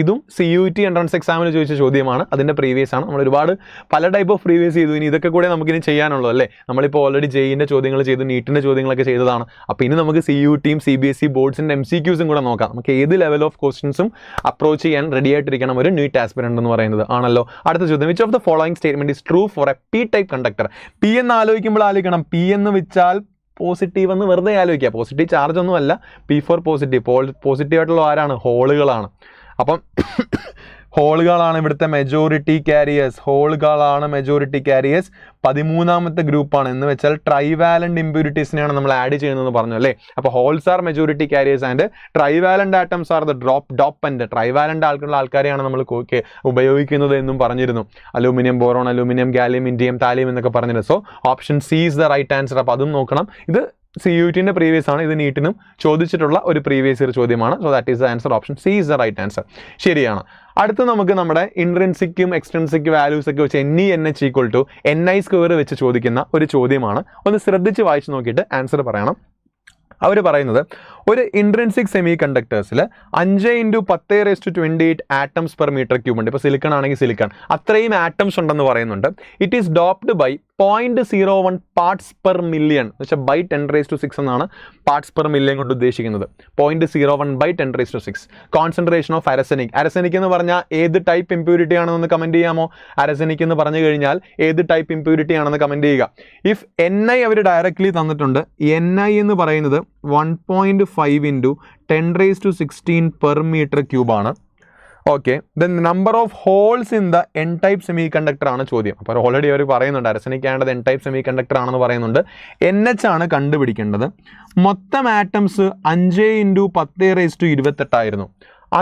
ഇതും CUET എൻട്രൻസ് എക്സാമിന് ചോദിച്ച ചോദ്യമാണ്. അതിൻ്റെ പ്രീവിയസ് ആണ്. നമ്മൾ ഒരുപാട് പല ടൈപ്പ് ഓഫ് പ്രീവിയസ് ചെയ്തു. ഇനി ഇതൊക്കെ കൂടെ നമുക്കിനി ചെയ്യാനുള്ളൂ അല്ലേ. നമ്മളിപ്പോൾ ഓൾറെഡി JEE-ൻ്റെ ചോദ്യങ്ങൾ ചെയ്തു, നീറ്റിൻ്റെ ചോദ്യങ്ങളൊക്കെ ചെയ്തതാണ്. അപ്പോൾ ഇനി നമുക്ക് CUT-യും CBSE ബോർഡ്സിൻ്റെ MCQs കൂടെ നോക്കാം. നമുക്ക് ഏത് ലെവൽ ഓഫ് ക്വസ്റ്റ്യൻസും അപ്രോച്ച് ചെയ്യാൻ റെഡി ആയിട്ടിരിക്കണം ഒരു നീറ്റ് ആസ്പിറന്റ് എന്ന് പറയുന്നത് ആണല്ലോ. അടുത്ത ചോദ്യം, which of the following statement is true for A P type conductor? P എന്ന് ആലോചിക്കുമ്പോൾ ആലോചിക്കണം, P എന്ന് വെച്ചാൽ പോസിറ്റീവ് എന്ന് വെറുതെ ആലോചിക്കുക. പോസിറ്റീവ് ചാർജ് ഒന്നുമല്ല. P4 പോസിറ്റീവ് ആയിട്ടുള്ള ആരാണ്? ഹോളുകളാണ്. അപ്പം ഹോളുകളാണ് ഇവിടുത്തെ മെജോറിറ്റി കാരിയേഴ്സ്. 13ാമത്തെ ഗ്രൂപ്പാണ്. എന്ന് വെച്ചാൽ ട്രൈവാലന്റ് ഇമ്പ്യൂരിറ്റീസിനെയാണ് നമ്മൾ ആഡ് ചെയ്യുന്നത് പറഞ്ഞു അല്ലേ. അപ്പോൾ holes are majority carriers and trivalent atoms are the dopant. Trivalent ആൾക്കാരെയാണ് നമ്മൾ ഉപയോഗിക്കുന്നത് എന്നും പറഞ്ഞിരുന്നു. Aluminium, boron, aluminium, gallium, indium, thallium എന്നൊക്കെ പറഞ്ഞിരുന്നു. So option C is the right answer. അപ്പോൾ അതും നോക്കണം. ഇത് CUT-ൻ്റെ പ്രീവിയസ് ആണ്, ഇത് നീറ്റിനും ചോദിച്ചിട്ടുള്ള ഒരു പ്രീവിയസ് ഇയർ ചോദ്യമാണ്. So that is the answer. Option C is the right answer. ശരിയാണ്. അടുത്ത് നമുക്ക് നമ്മുടെ ഇൻട്രിൻസിക്കും എക്സ്ട്രിൻസിക് വാല്യൂസ് ഒക്കെ വെച്ച് NENH = NI² വെച്ച് ചോദിക്കുന്ന ഒരു ചോദ്യമാണ്. ഒന്ന് ശ്രദ്ധിച്ച് വായിച്ച് നോക്കിയിട്ട് ആൻസർ പറയണം. അവർ പറയുന്നത് ഒരു ഇൻട്രിൻസിക് സെമി കണ്ടക്ടേഴ്സിൽ 5 × 10⁻28 ആറ്റംസ് പെർ മീറ്റർ ക്യൂബ് ഉണ്ട്. ഇപ്പോൾ സിലിക്കൺ ആണെങ്കിൽ സിലിക്കൺ അത്രയും ആറ്റംസ് ഉണ്ടെന്ന് പറയുന്നുണ്ട്. It is doped by 0.01 parts per million എന്ന് വെച്ചാൽ ബൈ 10⁻6 എന്നാണ് പാർട്സ് പെർ മില്യൺ കൊണ്ട് ഉദ്ദേശിക്കുന്നത്. 0.01 ബൈ 10⁻6. കോൺസെൻട്രേഷൻ ഓഫ് അരസെനിക് എന്ന് പറഞ്ഞാൽ ഏത് ടൈപ്പ് ഇമ്പ്യൂരിറ്റി ആണെന്ന് കമൻറ്റ് ചെയ്യാമോ? അരസെനിക് എന്ന് പറഞ്ഞു കഴിഞ്ഞാൽ ഏത് ടൈപ്പ് ഇമ്പ്യൂരിറ്റി ആണെന്ന് കമൻറ്റ് ചെയ്യുക. ഇഫ് NI അവർ ഡയറക്റ്റ്ലി തന്നിട്ടുണ്ട്. NI എന്ന് പറയുന്നത് 1.5 × 10⁻16 പെർ മീറ്റർ ക്യൂബാണ്. Okay, then number of holes in the N type semiconductor ആണ് ചോദ്യം. അപ്പോൾ ഓൾറെഡി അവർ പറയുന്നുണ്ട് അരസെനിക് ആണ്ടത് N ടൈപ്പ് സെമി കണ്ടക്ടർ ആണെന്ന് പറയുന്നുണ്ട്. NH ആണ് കണ്ടുപിടിക്കേണ്ടത്. മൊത്തം ആറ്റംസ് 5 × 10⁻28 ആയിരുന്നു.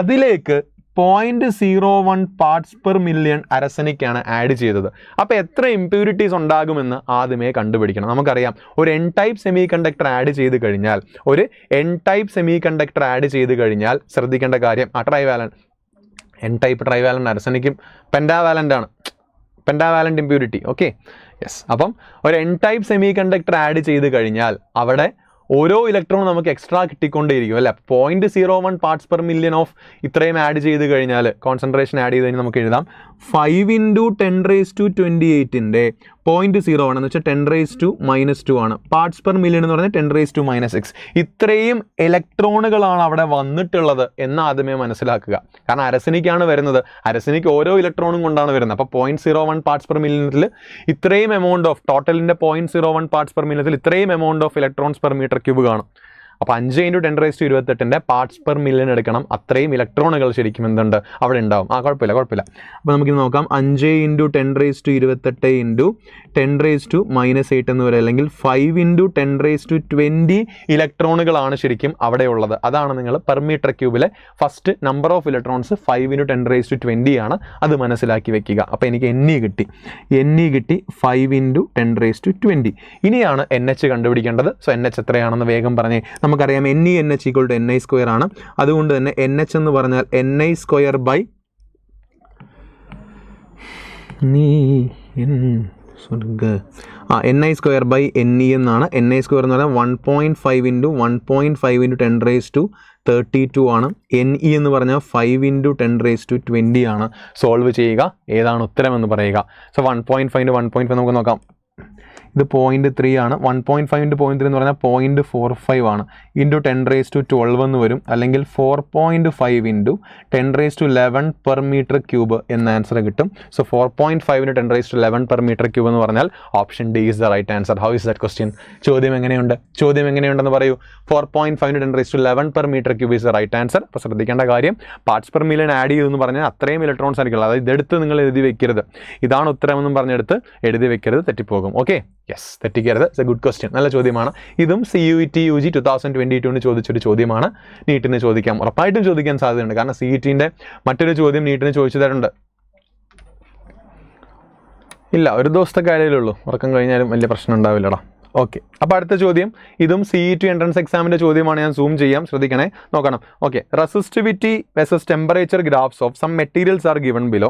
അതിലേക്ക് 0.01 പാർട്സ് പെർ മില്യൺ അരസെനിക്കാണ് ആഡ് ചെയ്തത്. അപ്പോൾ എത്ര ഇമ്പ്യൂരിറ്റീസ് ഉണ്ടാകുമെന്ന് ആദ്യമേ കണ്ടുപിടിക്കണം. നമുക്കറിയാം ഒരു N type semiconductor add ചെയ്ത് കഴിഞ്ഞാൽ ശ്രദ്ധിക്കേണ്ട കാര്യം ട്രൈവാലന്റ് N ടൈപ്പ് ട്രൈവാലന്റ് അരസെനിക്കും പെൻഡാവാലന്റ് ഇമ്പ്യൂരിറ്റി. Okay, yes. അപ്പം ഒരു N type semiconductor add ചെയ്ത് കഴിഞ്ഞാൽ അവിടെ ഓരോ ഇലക്ട്രോൺ നമുക്ക് എക്സ്ട്രാ കിട്ടിക്കൊണ്ടേയിരിക്കും അല്ലേ. 0.01 പാർട്സ് പെർ മില്യൺ ഓഫ് ഇത്രയും ആഡ് ചെയ്ത് കഴിഞ്ഞാൽ കോൺസെൻട്രേഷൻ ആഡ് ചെയ്ത് കഴിഞ്ഞാൽ നമുക്ക് എഴുതാം 5 × 10⁻28ൻ്റെ 0.01 എന്ന് വെച്ചാൽ 10⁻2 ആണ്. പാർട്സ് പെർ മില്യൺ എന്ന് പറഞ്ഞാൽ 10⁻6. ഇത്രയും ഇലക്ട്രോണുകളാണ് അവിടെ വന്നിട്ടുള്ളത് എന്ന് ആദ്യമേ മനസ്സിലാക്കുക. കാരണം അരസെനിക്കാണ് വരുന്നത്. അരസെനിക്ക് ഓരോ ഇലക്ട്രോണും കൊണ്ടാണ് വരുന്നത്. അപ്പോൾ 0.01 പാർട്സ് പെർ മില്യണത്തിൽ ഇത്രയും എമൗണ്ട് ഓഫ് ടോട്ടലിൻ്റെ 0.01 പാർട്സ് പെർ മില്യണത്തിൽ ഇത്രയും amount of electrons per metre cube കാണും. അപ്പോൾ 5 × 10⁻28 പാർട്സ് പെർ മില്യൺ എടുക്കണം. അത്രയും ഇലക്ട്രോണുകൾ ശരിക്കും എന്തുണ്ട് അവിടെ ഉണ്ടാവും. കുഴപ്പമില്ല. അപ്പോൾ നമുക്കിത് നോക്കാം. 5 × 10⁻28 × 10⁻⁻8 എന്ന് വരെ, അല്ലെങ്കിൽ 5 × 10⁻20 ഇലക്ട്രോണുകളാണ് ശരിക്കും അവിടെ ഉള്ളത്. അതാണ് നിങ്ങൾ പെർ മീറ്റർ ക്യൂബിലെ ഫസ്റ്റ് നമ്പർ ഓഫ് ഇലക്ട്രോൺസ് 5 × 10⁻20 ആണ്. അത് മനസ്സിലാക്കി വെക്കുക. അപ്പോൾ എനിക്ക് NE കിട്ടി 5 × 10⁻20. ഇനിയാണ് NH കണ്ടുപിടിക്കേണ്ടത്. സോ NH എത്രയാണെന്ന് വേഗം പറഞ്ഞേ. നമുക്കറിയാം NH = NI² ആണ്. അതുകൊണ്ട് തന്നെ NH എന്ന് പറഞ്ഞാൽ NI² NI² എന്നാണ്. NI² എന്ന് പറഞ്ഞാൽ 1.5 × 1.5 × 10⁻32 ആണ്. NE എന്ന് പറഞ്ഞാൽ 5 × 10⁻20 ആണ്. സോൾവ് ചെയ്യുക. ഏതാണ് ഉത്തരമെന്ന് പറയുക. സോ 1.5 × 1.5 നമുക്ക് നോക്കാം. ഇത് 0.3 ആണ്. 1.5 × 0.3 എന്ന് പറഞ്ഞാൽ 0.45 ആണ്. ഇൻറ്റു 10⁻12 എന്ന് വരും, അല്ലെങ്കിൽ 4.5 × 10⁻11 പെർ മീറ്റർ ക്യൂബ് എന്ന ആൻസർ കിട്ടും. സോ 4.5 × 10⁻11 പെർ മീറ്റർ ക്യൂബ് എന്ന് പറഞ്ഞാൽ option D is the right answer. How is that question? ചോദ്യം എങ്ങനെയുണ്ടെന്ന് പറയൂ. 4.5 × 10⁻11 per metre cube is the right answer. അപ്പോൾ ശ്രദ്ധിക്കേണ്ട കാര്യം, പാർട്സ് പെർ മില്യൺ ആഡ് ചെയ്തെന്ന് പറഞ്ഞാൽ അത്രയും ഇലക്ട്രോൺസ് ആയിരിക്കുള്ളൂ. അതായത് ഇതെടുത്ത് നിങ്ങൾ എഴുതി വെക്കരുത്. ഇതാണ് ഉത്തരമെന്നും പറഞ്ഞെടുത്ത് എഴുതി വെക്കരുത്, തെറ്റിപ്പോകും. ഓക്കെ, യെസ്, തെറ്റിക്കരുത്. It's a good question. നല്ല ചോദ്യമാണ്. ഇതും CUET UG 2022 ചോദിച്ചൊരു ചോദ്യമാണ്. നീറ്റിന് ചോദിക്കാം, ഉറപ്പായിട്ടും ചോദിക്കാൻ സാധ്യതയുണ്ട്. കാരണം CET-ൻ്റെ മറ്റൊരു ചോദ്യം നീറ്റിന് ചോദിച്ചതായിട്ടുണ്ട്. ഇല്ല, ഒരു ദിവസത്തെ കാര്യമേ ഉള്ളൂ. ഉറക്കം കഴിഞ്ഞാലും വലിയ പ്രശ്നം ഉണ്ടാവില്ലടാ. ഓക്കെ, അപ്പോൾ അടുത്ത ചോദ്യം ഇതും CET എൻട്രൻസ് എക്സാമിൻ്റെ ചോദ്യമാണ്. ഞാൻ സൂം ചെയ്യാം, ശ്രദ്ധിക്കണേ, നോക്കണം. Okay, resistivity versus temperature graphs of some materials are given below.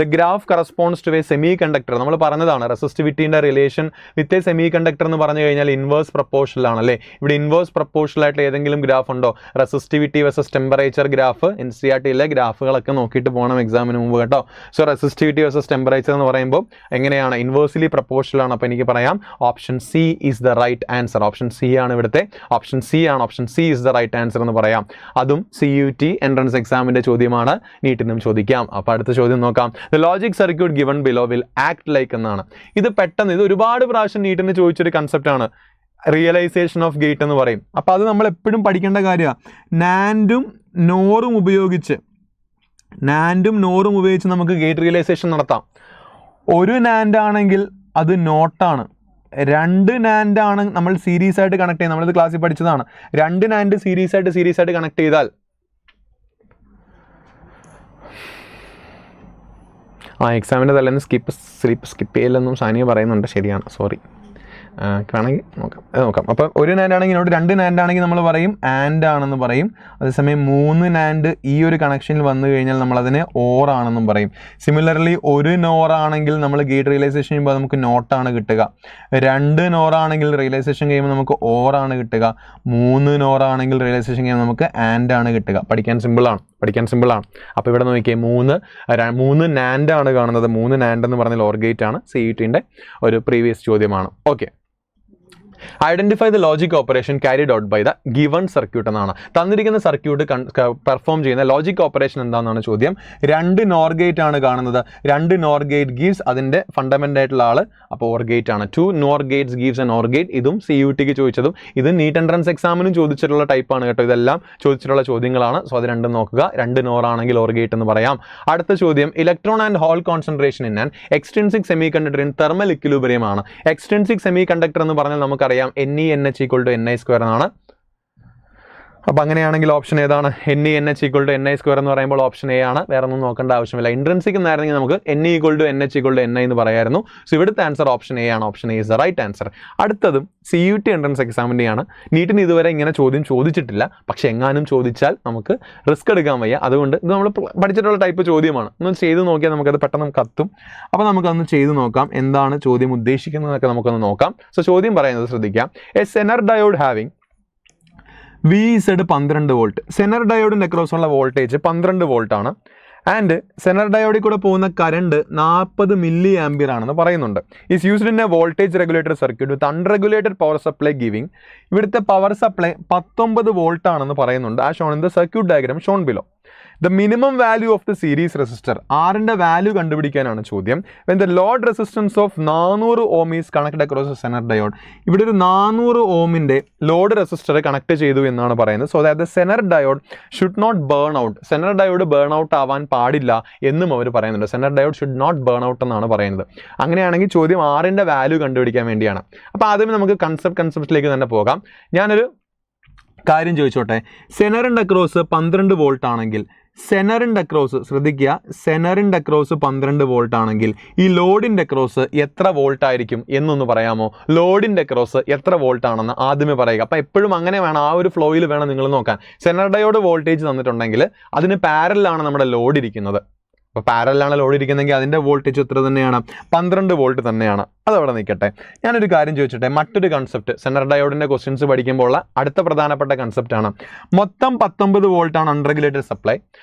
The graph corresponds to a semiconductor. നമ്മൾ പറഞ്ഞതാണ് റെസിസ്റ്റിവിറ്റീൻ്റെ relation with a semiconductor എന്ന് പറഞ്ഞു കഴിഞ്ഞാൽ ഇൻവേഴ്സ് പ്രപ്പോർഷണൽ ആണല്ലേ. ഇവിടെ ഇൻവേഴ്സ് പ്രപ്പോർഷണൽ ആയിട്ട് ഏതെങ്കിലും ഗ്രാഫ് ഉണ്ടോ? റെസിസ്റ്റിവിറ്റി വെസസ് ടെമ്പറേച്ചർ ഗ്രാഫ് NCERT-യിലെ ഗ്രാഫുകളൊക്കെ നോക്കിയിട്ട് പോകണം എക്സാമിന് മുമ്പ് കേട്ടോ. സോ റെസിസ്റ്റിവിറ്റി വെസസ് ടെമ്പറേച്ചർ എന്ന് പറയുമ്പോൾ എങ്ങനെയാണ്? ഇൻവേഴ്സ്ലി പ്രപ്പോർഷണൽ ആണ്. അപ്പോൾ എനിക്ക് പറയാം option C is the right answer. Option C ആണ് ഇവിടുത്തെ. Option C is the right answer എന്ന് പറയാം. അതും CUET എൻട്രൻസ് എക്സാമിൻ്റെ ചോദ്യമാണ്. നീറ്റിനും ചോദിക്കാം. അപ്പോൾ അടുത്ത ചോദ്യം നോക്കാം. The logic circuit given below will act like എന്നാണ്. ഇത് പെട്ടെന്ന്, ഇത് ഒരുപാട് പ്രാവശ്യം നീറ്റിന് ചോദിച്ചൊരു കൺസെപ്റ്റാണ്. റിയലൈസേഷൻ ഓഫ് ഗേറ്റ് എന്ന് പറയും. അപ്പോൾ അത് നമ്മൾ എപ്പോഴും പഠിക്കേണ്ട കാര്യമാണ്. നാൻഡും നോറും ഉപയോഗിച്ച് നമുക്ക് ഗേറ്റ് റിയലൈസേഷൻ നടത്താം. ഒരു നാൻഡ് ആണെങ്കിൽ അത് നോട്ടാണ്. 2 നാൻഡ് ആണ് നമ്മൾ സീരീസ് ആയിട്ട് കണക്ട് ചെയ്യുന്നത്. നമ്മളിത് ക്ലാസ്സിൽ പഠിച്ചതാണ്. 2 നാൻഡ് സീരീസ് ആയിട്ട് കണക്ട് ചെയ്താൽ എക്സാമിൻ്റെ തലേന്ന് സ്കിപ്പ് ചെയ്യില്ലെന്നും സാനിയ പറയുന്നുണ്ട്. ശരിയാണ്, സോറി. വേണമെങ്കിൽ നോക്കാം. അപ്പോൾ ഒരു നാൻഡ് ആണെങ്കിൽ ഇങ്ങോട്ട് 2 നാൻഡ് ആണെങ്കിൽ നമ്മൾ പറയും ആൻഡ് ആണെന്ന് പറയും. അതേസമയം 3 നാൻഡ് ഈ ഒരു കണക്ഷനിൽ വന്നു കഴിഞ്ഞാൽ നമ്മളതിനെ ഓർ ആണെന്നും പറയും. സിമിലർലി ഒരു നോർ ആണെങ്കിൽ നമ്മൾ ഗേറ്റ് റിയലൈസേഷൻ ചെയ്യുമ്പോൾ നമുക്ക് നോട്ടാണ് കിട്ടുക. 2 നോർ ആണെങ്കിൽ റിയലൈസേഷൻ കഴിയുമ്പോൾ നമുക്ക് ഓർ ആണ് കിട്ടുക. 3 നോർ ആണെങ്കിൽ റിയലൈസേഷൻ കഴിയുമ്പോൾ നമുക്ക് ആൻഡ് ആണ് കിട്ടുക. പഠിക്കാൻ സിമ്പിളാണ്. അപ്പോൾ ഇവിടെ നോക്കിയേ, 3 നാൻഡ് ആണ് കാണുന്നത്. 3 നാൻഡ് എന്ന് പറഞ്ഞാൽ ഓർ ഗേറ്റ് ആണ്. CET-ൻ്റെ ഒരു പ്രീവിയസ് ചോദ്യമാണ്. Okay, identify the logic operation carried out by the given circuit എന്നാണ്. തന്നിരിക്കുന്ന സർക്യൂട്ട് പെർഫോം ചെയ്യുന്ന ലോജിക് ഓപ്പറേഷൻ എന്താണെന്നാണ് ചോദ്യം. 2 നോർ ഗേറ്റ് ആണ് കാണുന്നത്. 2 നോർ ഗേറ്റ് ഗീവ്സ് അതിൻ്റെ ഫണ്ടമെൻ്റ് ആയിട്ടുള്ള ആൾ, അപ്പോൾ ഓർ ഗേറ്റ് ആണ്. 2 nor Gates gives N or gate. ഇതും CUET-ക്ക് ചോദിച്ചതും ഇത് നീറ്റ് എൻട്രൻസ് എക്സാമിനും ചോദിച്ചിട്ടുള്ള ടൈപ്പാണ് കേട്ടോ. ഇതെല്ലാം ചോദിച്ചിട്ടുള്ള ചോദ്യങ്ങളാണ്. സോ അത് രണ്ടും നോക്കുക. 2 നോർ ആണെങ്കിൽ ഓർ ഗേറ്റ് എന്ന് പറയാം. അടുത്ത ചോദ്യം, electron and hole concentration in an extrinsic semiconductor in thermal equilibrium ആണ്. എക്സ്ട്രിൻസിക് സെമി കണ്ടക്ടർ എന്ന് പറഞ്ഞാൽ നമുക്കറിയാം NENH = NI² എന്നാണ്. അപ്പോൾ അങ്ങനെയാണെങ്കിൽ ഓപ്ഷൻ ഏതാണ്? NENH = NI² എന്ന് പറയുമ്പോൾ ഓപ്ഷൻ A ആണ്. വേറെ ഒന്നും നോക്കേണ്ട ആവശ്യമില്ല. ഇൻട്രിൻസിക് എന്നായിരുന്നെങ്കിൽ നമുക്ക് NE = NH = NI എന്ന് പറയായിരുന്നു. സോ ഇവിടുത്തെ ആൻസർ ഓപ്ഷൻ A ആണ്. Option A is the right answer. അടുത്തതും CUET എൻട്രൻസ് എക്സാമിൻ്റെയാണ്. നീറ്റിന് ഇതുവരെ ഇങ്ങനെ ചോദ്യം ചോദിച്ചിട്ടില്ല. പക്ഷെ എങ്ങാനും ചോദിച്ചാൽ നമുക്ക് റിസ്ക് എടുക്കാൻ വയ്യ. അതുകൊണ്ട് ഇത് നമ്മൾ പഠിച്ചിട്ടുള്ള ടൈപ്പ് ചോദ്യമാണ്. ഒന്ന് ചെയ്ത് നോക്കിയാൽ നമുക്കത് പെട്ടെന്ന് കത്തും. അപ്പോൾ നമുക്കൊന്ന് ചെയ്ത് നോക്കാം. എന്താണ് ചോദ്യം ഉദ്ദേശിക്കുന്നതൊക്കെ നമുക്കൊന്ന് നോക്കാം. സോ ചോദ്യം പറയുന്നത് ശ്രദ്ധിക്കാം. A zener diode having VZ 12 volt. Zener ഡയോഡിൻ്റെ അക്രോസുള്ള വോൾട്ടേജ് 12 വോൾട്ട് ആണ്. ആൻഡ് സെനർ ഡയോഡിൽ കൂടെ പോകുന്ന കറണ്ട് 40 മില്ലി ആംപിയർ ആണെന്ന് പറയുന്നുണ്ട്. Is used in a voltage regulator circuit with unregulated power supply giving. ഇവിടുത്തെ പവർ സപ്ലൈ 19 വോൾട്ട് ആണെന്ന് പറയുന്നുണ്ട്. ആ shown in the circuit diagram shown below. The minimum value of the series resistor, ആറിൻ്റെ value കണ്ടുപിടിക്കാനാണ് ചോദ്യം. When the load resistance of 400 Om is connect across Zener diode. ഇവിടെ ഒരു 400 ഓമിൻ്റെ load resistor connect ചെയ്തു എന്നാണ് പറയുന്നത്. So that the zener diode should not burn out, zener diode burn out ആവാൻ പാടില്ല എന്നും അവർ പറയുന്നുണ്ട്. Zener diode should not burn out എന്നാണ് പറയുന്നത്. അങ്ങനെയാണെങ്കിൽ ചോദ്യം ആറിൻ്റെ വാല്യൂ കണ്ടുപിടിക്കാൻ വേണ്ടിയാണ്. അപ്പോൾ ആദ്യമേ നമുക്ക് കൺസെപ്റ്റിലേക്ക് തന്നെ പോകാം. ഞാനൊരു കാര്യം ചോദിച്ചോട്ടെ, സെനറിൻ്റെ അക്രോസ് 12 വോൾട്ട് ആണെങ്കിൽ, സെനറിൻ്റെ അക്രോസ് ശ്രദ്ധിക്കുക, സെനറിൻ്റെ അക്രോസ് 12 വോൾട്ട് ആണെങ്കിൽ ഈ ലോഡിൻ്റെ അക്രോസ് എത്ര വോൾട്ട് ആയിരിക്കും എന്നൊന്ന് പറയാമോ? ലോഡിൻ്റെ അക്രോസ് എത്ര വോൾട്ട് ആണെന്ന് ആദ്യമേ പറയുക. അപ്പോൾ എപ്പോഴും അങ്ങനെ വേണം, ആ ഒരു ഫ്ലോയിൽ വേണം നിങ്ങൾ നോക്കാൻ. സെനർ ഡയോഡ് വോൾട്ടേജ് തന്നിട്ടുണ്ടെങ്കിൽ അതിന് പാരലാണ് നമ്മുടെ ലോഡ് ഇരിക്കുന്നത്. അപ്പോൾ പാരലാണ് ലോഡ് ഇരിക്കുന്നതെങ്കിൽ അതിൻ്റെ വോൾട്ടേജ് എത്ര തന്നെയാണ്? 12 വോൾട്ട് തന്നെയാണ്. അതവിടെ നിൽക്കട്ടെ. ഞാനൊരു കാര്യം ചോദിച്ചിട്ടെ, മറ്റൊരു കൺസെപ്റ്റ് സെനർ ഡയോഡിൻ്റെ ക്വസ്റ്റ്യൻസ് പഠിക്കുമ്പോൾ ഉള്ള അടുത്ത പ്രധാനപ്പെട്ട കൺസെപ്റ്റാണ്. മൊത്തം 19 വോൾട്ടാണ് അൺറെഗുലേറ്റഡ് സപ്ലൈ.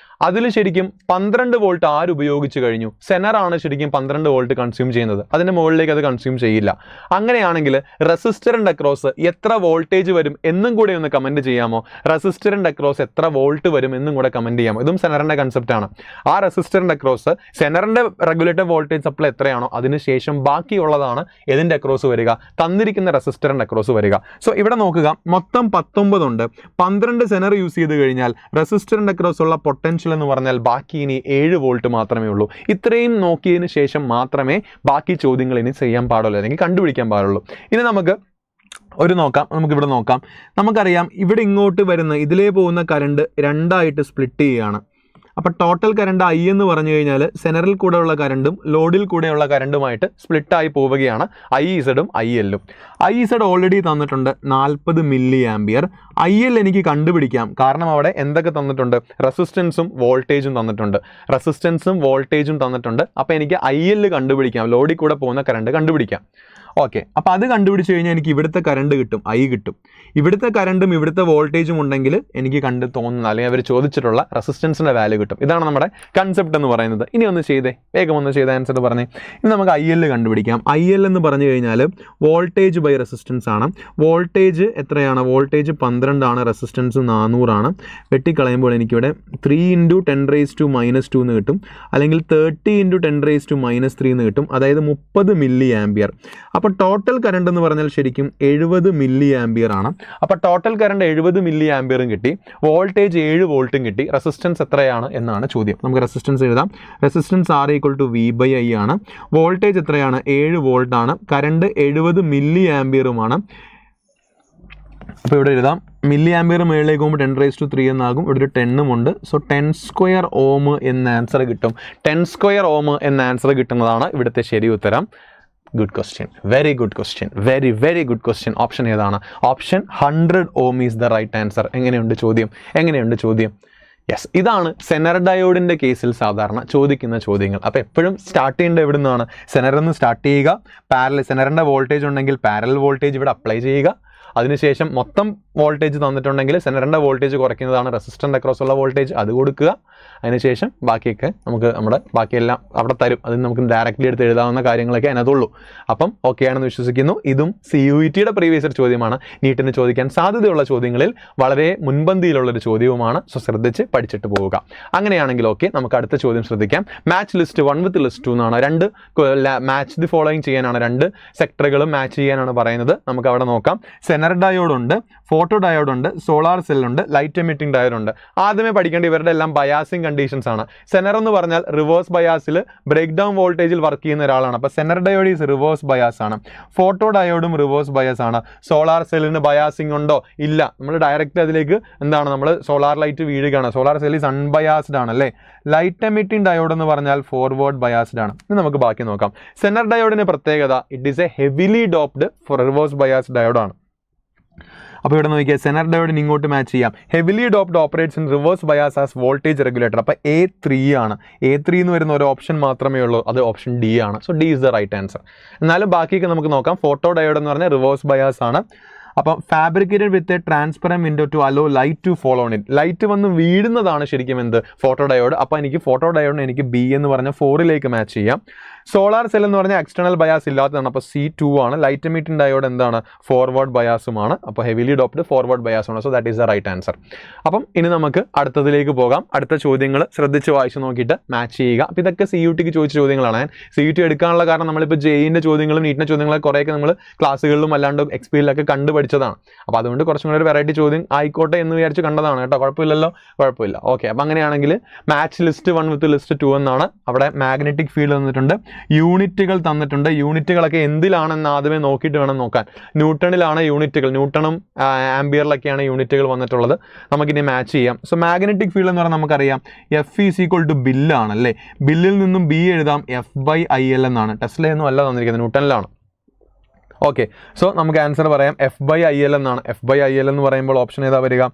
അതിൽ ശരിക്കും 12 വോൾട്ട് ആര് ഉപയോഗിച്ച് കഴിഞ്ഞു? സെനറാണ് ശരിക്കും 12 വോൾട്ട് കൺസ്യൂം ചെയ്യുന്നത്. അതിൻ്റെ മുകളിലേക്ക് അത് കൺസ്യൂം ചെയ്യില്ല. അങ്ങനെയാണെങ്കിൽ റെസിസ്റ്ററിൻ്റെ അക്രോസ് എത്ര വോൾട്ടേജ് വരും എന്നും കൂടെ ഒന്ന് കമൻറ്റ് ചെയ്യാമോ? റെസിസ്റ്ററിൻ്റെ അക്രോസ് എത്ര വോൾട്ട് വരും എന്നും കൂടെ കമൻറ്റ് ചെയ്യാമോ? ഇതും സെനറിൻ്റെ കൺസെപ്റ്റാണ്. ആ റെസിസ്റ്ററിൻ്റെ അക്രോസ് സെനറിൻ്റെ റെഗുലേറ്റഡ് വോൾട്ടേജ് സപ്ലൈ എത്രയാണോ അതിനുശേഷം ബാക്കിയുള്ളതാണ് ഇതിൻ്റെ അക്രോസ് വരിക, തന്നിരിക്കുന്ന റെസിസ്റ്ററിൻ്റെ അക്രോസ് വരിക. സോ ഇവിടെ നോക്കുക, മൊത്തം 19 ഉണ്ട്. 12 സെനർ യൂസ് ചെയ്ത് കഴിഞ്ഞാൽ റെസിസ്റ്ററിൻ്റെ അക്രോസ് ഉള്ള പൊട്ടൻഷ്യൽ എന്ന് പറഞ്ഞാൽ ബാക്കി ഇനി 7 വോൾട്ട് മാത്രമേ ഉള്ളൂ. ഇത്രയും നോക്കിയതിന് ശേഷം മാത്രമേ ബാക്കി ചോദ്യങ്ങൾ ഇനി ചെയ്യാൻ പാടുള്ളൂ, അല്ലെങ്കിൽ കണ്ടുപിടിക്കാൻ പാടുള്ളൂ. ഇനി നമുക്കിവിടെ നോക്കാം. നമുക്കറിയാം ഇവിടെ ഇങ്ങോട്ട് വരുന്ന ഇതിലേ പോകുന്ന കറണ്ട് രണ്ടായിട്ട് സ്പ്ലിറ്റ് ചെയ്യുകയാണ്. അപ്പോൾ ടോട്ടൽ കറണ്ട് I എന്ന് പറഞ്ഞു കഴിഞ്ഞാൽ സെനറിൽ കൂടെയുള്ള കറണ്ടും ലോഡിൽ കൂടെയുള്ള കറണ്ടുമായിട്ട് സ്പ്ലിറ്റായി പോവുകയാണ്. IZ ഉം IL-ഉം. IZ ഓൾറെഡി തന്നിട്ടുണ്ട് 40 മില്ലി ആംപിയർ. IL എനിക്ക് കണ്ടുപിടിക്കാം, കാരണം അവിടെ എന്തൊക്കെ തന്നിട്ടുണ്ട്? റെസിസ്റ്റൻസും വോൾട്ടേജും തന്നിട്ടുണ്ട്. അപ്പോൾ എനിക്ക് IL കണ്ടുപിടിക്കാം, ലോഡിൽ കൂടെ പോകുന്ന കറണ്ട് കണ്ടുപിടിക്കാം. ഓക്കെ, അപ്പോൾ അത് കണ്ടുപിടിച്ച് കഴിഞ്ഞാൽ എനിക്ക് ഇവിടുത്തെ കറണ്ട് കിട്ടും, I കിട്ടും. ഇവിടുത്തെ കറണ്ടും ഇവിടുത്തെ വോൾട്ടേജും ഉണ്ടെങ്കിൽ എനിക്ക് കണ്ട് തോന്നുന്ന, അല്ലെങ്കിൽ അവർ ചോദിച്ചിട്ടുള്ള റെസിസ്റ്റൻസിൻ്റെ വാല്യൂ കിട്ടും. ഇതാണ് നമ്മുടെ കൺസെപ്റ്റ് എന്ന് പറയുന്നത്. ഇനി ഒന്ന് ചെയ്തേ, വേഗം ഒന്ന് ചെയ്ത ആൻസർ പറഞ്ഞേ. ഇനി നമുക്ക് IL കണ്ടുപിടിക്കാം. IL എന്ന് പറഞ്ഞു കഴിഞ്ഞാൽ വോൾട്ടേജ് ബൈ റെസിസ്റ്റൻസ് ആണ്. വോൾട്ടേജ് എത്രയാണ്? വോൾട്ടേജ് 12 ആണ്, റെസിസ്റ്റൻസ് 400 ആണ്. വെട്ടിക്കളയുമ്പോൾ എനിക്കിവിടെ 3 × 10⁻² എന്ന് കിട്ടും, അല്ലെങ്കിൽ 30 × 10⁻³ എന്ന് കിട്ടും. അതായത് 30 മില്ലി ആംപിയർ. അപ്പോൾ ടോട്ടൽ കറണ്ട് എന്ന് പറഞ്ഞാൽ ശരിക്കും 70 മില്ലി ആംപിയർ ആണ്. അപ്പോൾ ടോട്ടൽ കറണ്ട് 70 മില്ലി ആംപിയറും കിട്ടി, വോൾട്ടേജ് 7 വോൾട്ടും കിട്ടി. റെസിസ്റ്റൻസ് എത്രയാണ് എന്നാണ് ചോദ്യം. നമുക്ക് റെസിസ്റ്റൻസ് എഴുതാം. റെസിസ്റ്റൻസ് R = V/I ആണ്. വോൾട്ടേജ് എത്രയാണ്? 7 വോൾട്ട് ആണ്. കറണ്ട് 70 മില്ലി ആംപിയറുമാണ്. അപ്പോൾ ഇവിടെ എഴുതാം, മില്ലി ആംപിയർ മുകളിലേക്ക് പോകുമ്പോൾ 10⁻³ എന്നാകും. ഇവിടെ ഒരു 10 ഉണ്ട്. സോ 10² ഓം എന്ന ആൻസർ കിട്ടും. 10² ഓം എന്ന ആൻസർ കിട്ടുന്നതാണ് ഇവിടുത്തെ ശരി ഉത്തരം. Good question, very good question, very good question. Option ഏതാണ്? Option 100 ohm is the right answer. എങ്ങനെയുണ്ട് ചോദ്യം? യെസ്, ഇതാണ് സെനർ ഡയോഡിൻ്റെ കേസിൽ സാധാരണ ചോദിക്കുന്ന ചോദ്യങ്ങൾ. അപ്പോൾ എപ്പോഴും സ്റ്റാർട്ട് ചെയ്യേണ്ടത് എവിടെ നിന്നാണ്? സെനറിൽ നിന്ന് സ്റ്റാർട്ട് ചെയ്യുക. സെനറിൻ്റെ വോൾട്ടേജ് ഉണ്ടെങ്കിൽ പാരലൽ വോൾട്ടേജ് ഇവിടെ അപ്ലൈ ചെയ്യുക. അതിനുശേഷം മൊത്തം വോൾട്ടേജ് തന്നിട്ടുണ്ടെങ്കിൽ സെനറിൻ്റെ വോൾട്ടേജ് കുറയ്ക്കുന്നതാണ് റെസിസ്റ്ററിൻ്റെ അക്രോസ് ഉള്ള വോൾട്ടേജ്, അത് കൊടുക്കുക. അതിനുശേഷം ബാക്കിയൊക്കെ നമുക്ക് ബാക്കിയെല്ലാം അവിടെ തരും. അതിന് നമുക്ക് ഡയറക്റ്റ്ലി എടുത്ത് എഴുതാവുന്ന കാര്യങ്ങളൊക്കെ അതിനകത്തുള്ളൂ. അപ്പം ഓക്കെ ആണെന്ന് വിശ്വസിക്കുന്നു. ഇതും CUET-യുടെ പ്രീവിയസ് ഇയർ ചോദ്യമാണ്. നീറ്റിന് ചോദിക്കാൻ സാധ്യതയുള്ള ചോദ്യങ്ങളിൽ വളരെ മുൻപന്തിയിലുള്ളൊരു ചോദ്യവുമാണ്. സോ ശ്രദ്ധിച്ച് പഠിച്ചിട്ട് പോവുക. അങ്ങനെയാണെങ്കിൽ ഓക്കെ, നമുക്ക് അടുത്ത ചോദ്യം ശ്രദ്ധിക്കാം. മാച്ച് ലിസ്റ്റ് 1 with list 2 എന്നാണ്. 2 മാച്ച് ദി ഫോളോയിങ് ചെയ്യാനാണ്, 2 സെക്ടറുകളും മാച്ച് ചെയ്യാനാണ് പറയുന്നത്. നമുക്ക് അവിടെ നോക്കാം. സെനർ ഡയോഡ് ഉണ്ട്, ഫോട്ടോ ഡയോഡ് ഉണ്ട്, സോളാർ സെൽ ഉണ്ട്, ലൈറ്റ് എമിറ്റിംഗ് ഡയോഡ് ഉണ്ട്. ആദ്യമേ പഠിക്കേണ്ട ഇവരുടെ എല്ലാം ബയാസിംഗ് കണ്ടീഷൻസ് ആണ്. സെനർ എന്ന് പറഞ്ഞാൽ റിവേഴ്സ് ബയാസിൽ ബ്രേക്ക് ഡൗൺ വോൾട്ടേജിൽ വർക്ക് ചെയ്യുന്ന ഒരാളാണ്. അപ്പോൾ Zener diode is reverse bias ആണ്. ഫോട്ടോ ഡയോഡും റിവേഴ്സ് ബയാസ് ആണ്. സോളാർ സെല്ലിന് ബയാസിംഗ് ഉണ്ടോ? ഇല്ല. നമ്മൾ ഡയറക്റ്റ് അതിലേക്ക് നമ്മൾ സോളാർ ലൈറ്റ് വീഴുകയാണ്. സോളാർ സെൽ ഈസ് അൺബയാസ്ഡ് ആണ് അല്ലേ. ലൈറ്റ് എമിറ്റിംഗ് ഡയോഡ് എന്ന് പറഞ്ഞാൽ ഫോർവേഡ് ബയാസ്ഡ് ആണ്. ഇനി നമുക്ക് ബാക്കി നോക്കാം. സെനർ ഡയോഡിന് പ്രത്യേകത, it is a heavily doped for reverse bias ഡയോഡാണ്. അപ്പോൾ ഇവിടെ നോക്കിയാൽ സെനർ ഡയോഡിന് ഇങ്ങോട്ട് മാച്ച് ചെയ്യാം. Heavily doped operates in reverse bias as voltage regulator. അപ്പോൾ A3 ആണ്. A3 എന്ന് വരുന്ന ഒരു ഓപ്ഷൻ മാത്രമേ ഉള്ളൂ, അത് ഓപ്ഷൻ D ആണ്. So D is the right answer. എന്നാലും ബാക്കിയൊക്കെ നമുക്ക് നോക്കാം. ഫോട്ടോ ഡയോഡ് എന്ന് പറഞ്ഞാൽ റിവേഴ്സ് ബയാസ് ആണ്. അപ്പം fabricated with a transparent window to allow light to follow on it. Light വന്ന് വീഴുന്നതാണ് ശരിക്കും എന്ത്? Photodiode. അപ്പോൾ എനിക്ക് ഫോട്ടോ ഡയോഡിന് എനിക്ക് B എന്ന് പറഞ്ഞ 4ലേക്ക് മാച്ച് ചെയ്യാം. സോളാർ സെൽ എന്ന് പറഞ്ഞാൽ എക്സ്റ്റേണൽ ബയാസ് ഇല്ലാത്തതാണ്, അപ്പോൾ C2 ആണ്. ലൈറ്റ് എമിറ്റിംഗ് ഡയോഡ് എന്താണ്? ഫോർവേഡ് ബയാസുമാണ്. അപ്പോൾ ഹെവിലി ഡോപ്ഡ് ഫോർവേഡ് ബയാസുമാണ്. So that is the right answer. അപ്പം ഇനി നമുക്ക് അടുത്തതിലേക്ക് പോകാം. അടുത്ത ചോദ്യങ്ങൾ ശ്രദ്ധിച്ച് വായിച്ച് നോക്കിയിട്ട് മാച്ച് ചെയ്യുക. അപ്പോൾ ഇതൊക്കെ CUTക്ക് ചോദിച്ച ചോദ്യങ്ങളാണ്. CUT എടുക്കാനുള്ള കാരണം നമ്മളിപ്പോൾ JEEൻ്റെ ചോദ്യങ്ങളും നീറ്റിൻ്റെ ചോദ്യങ്ങളൊക്കെ കുറേയൊക്കെ നമ്മൾ ക്ലാസ്സുകളിലും അല്ലാണ്ട് എക്സ്പീരിയലൊക്കെ കണ്ടുപഠിച്ചതാണ്. അപ്പോൾ അതുകൊണ്ട് കുറച്ചും കൂടി ഒരു വെറൈറ്റി ചോദ്യം ആയിക്കോട്ടെ എന്ന് വിചാരിച്ച് കണ്ടതാണ് കേട്ടോ. കുഴപ്പമില്ലല്ലോ, കുഴപ്പമില്ല. ഓക്കെ, അപ്പോൾ അങ്ങനെയാണെങ്കിൽ മാച്ച് ലിസ്റ്റ് 1 വിത്ത് ലിസ്റ്റ് 2 എന്നാണ്. അവിടെ മാഗ്നറ്റിക് ഫീൽഡ് തന്നിട്ടുണ്ട്, യൂണിറ്റുകൾ തന്നിട്ടുണ്ട്. യൂണിറ്റുകളൊക്കെ എന്തിലാണെന്ന് ആദ്യമേ നോക്കിയിട്ട് വേണം നോക്കാൻ. ന്യൂട്ടണിലാണ് യൂണിറ്റുകൾ, ന്യൂട്ടണും ആംബിയറിലൊക്കെയാണ് യൂണിറ്റുകൾ വന്നിട്ടുള്ളത്. നമുക്കിനി മാച്ച് ചെയ്യാം. സോ മാഗ്നറ്റിക് ഫീൽഡ് എന്ന് പറഞ്ഞാൽ നമുക്കറിയാം F ബില്ലാണ് അല്ലേ. ബില്ലിൽ നിന്നും B എഴുതാം F/IL എന്നാണ്. ടെസ്ലയൊന്നും അല്ല തന്നിരിക്കുന്നത്, ന്യൂട്ടണിലാണ്. ഓക്കെ, സോ നമുക്ക് ആൻസർ പറയാം F/IL എന്നാണ്. F/IL എന്ന് പറയുമ്പോൾ ഓപ്ഷൻ ഏതാ വരിക?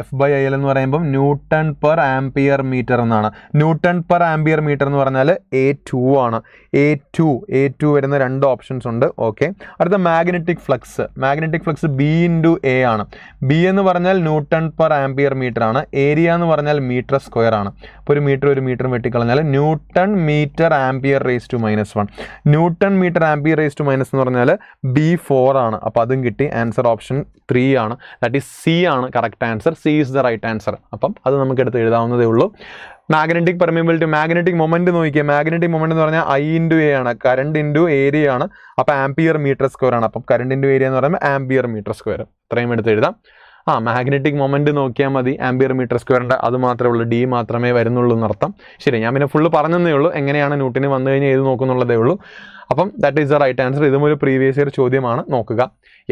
F/IL എന്ന് പറയുമ്പോൾ ന്യൂട്ടൺ പെർ ആംപിയർ മീറ്റർ എന്നാണ്. ന്യൂട്ടൺ പെർ ആംപിയർ മീറ്റർ എന്ന് പറഞ്ഞാൽ A2 ആണ്. A2 വരുന്ന 2 ഓപ്ഷൻസ് ഉണ്ട്. ഓക്കെ, അടുത്ത magnetic flux. Magnetic flux B/A ആണ്. B എന്ന് പറഞ്ഞാൽ ന്യൂട്ടൺ പെർ ആംപിയർ മീറ്റർ ആണ്. ഏരിയ എന്ന് പറഞ്ഞാൽ മീറ്റർ സ്ക്വയർ ആണ്. അപ്പോൾ ഒരു മീറ്റർ വെട്ടിക്കളഞ്ഞാൽ newton metre ampere raise to -1. Newton metre ampere raise to minus എന്ന് പറഞ്ഞാൽ B4 ആണ്. അപ്പോൾ അതും കിട്ടി. ആൻസർ ഓപ്ഷൻ 3 ആണ്. ദാറ്റ് ഈസ് C ആണ് correct answer. C is the right answer. അപ്പം അത് നമുക്ക് എടുത്ത് എഴുതാവുന്നതേ ഉള്ളൂ. മാഗ്നറ്റിക് പെർമിയബിലിറ്റി, മാഗ്നറ്റിക് മൊമെന്റ് നോക്കിയാൽ മാഗ്നറ്റിക് മൊമെന്റ് എന്ന് പറഞ്ഞാൽ I/A ആണ്. കറണ്ട് ഇൻറ്റു ഏരിയ ആണ്. അപ്പോൾ ആംപിയർ മീറ്റർ സ്ക്വയർ ആണ്. അപ്പം കറണ്ട് ഇൻറ്റു ഏരിയ എന്ന് പറയുമ്പോൾ ആംപിയർ മീറ്റർ സ്ക്വയർ. ഇത്രയും എടുത്ത് എഴുതാം. മാഗ്നറ്റിക് മൊമെന്റ് നോക്കിയാൽ മതി. ആംപിയർ മീറ്റർ സ്ക്വയറിൻ്റെ അത് മാത്രമേ ഉള്ളൂ, D മാത്രമേ വരുന്നുള്ളൂ എന്നർത്ഥം. ശരി, ഞാൻ പിന്നെ ഫുള്ള് പറഞ്ഞതേ ഉള്ളൂ. എങ്ങനെയാണ് ന്യൂട്ടന് വന്നു കഴിഞ്ഞാൽ ഏത് നോക്കുന്നുള്ളതേ ഉള്ളൂ. അപ്പം that is the right answer. ഇതും ഒരു പ്രീവിയസ് ഇയർ ചോദ്യമാണ്, നോക്കുക.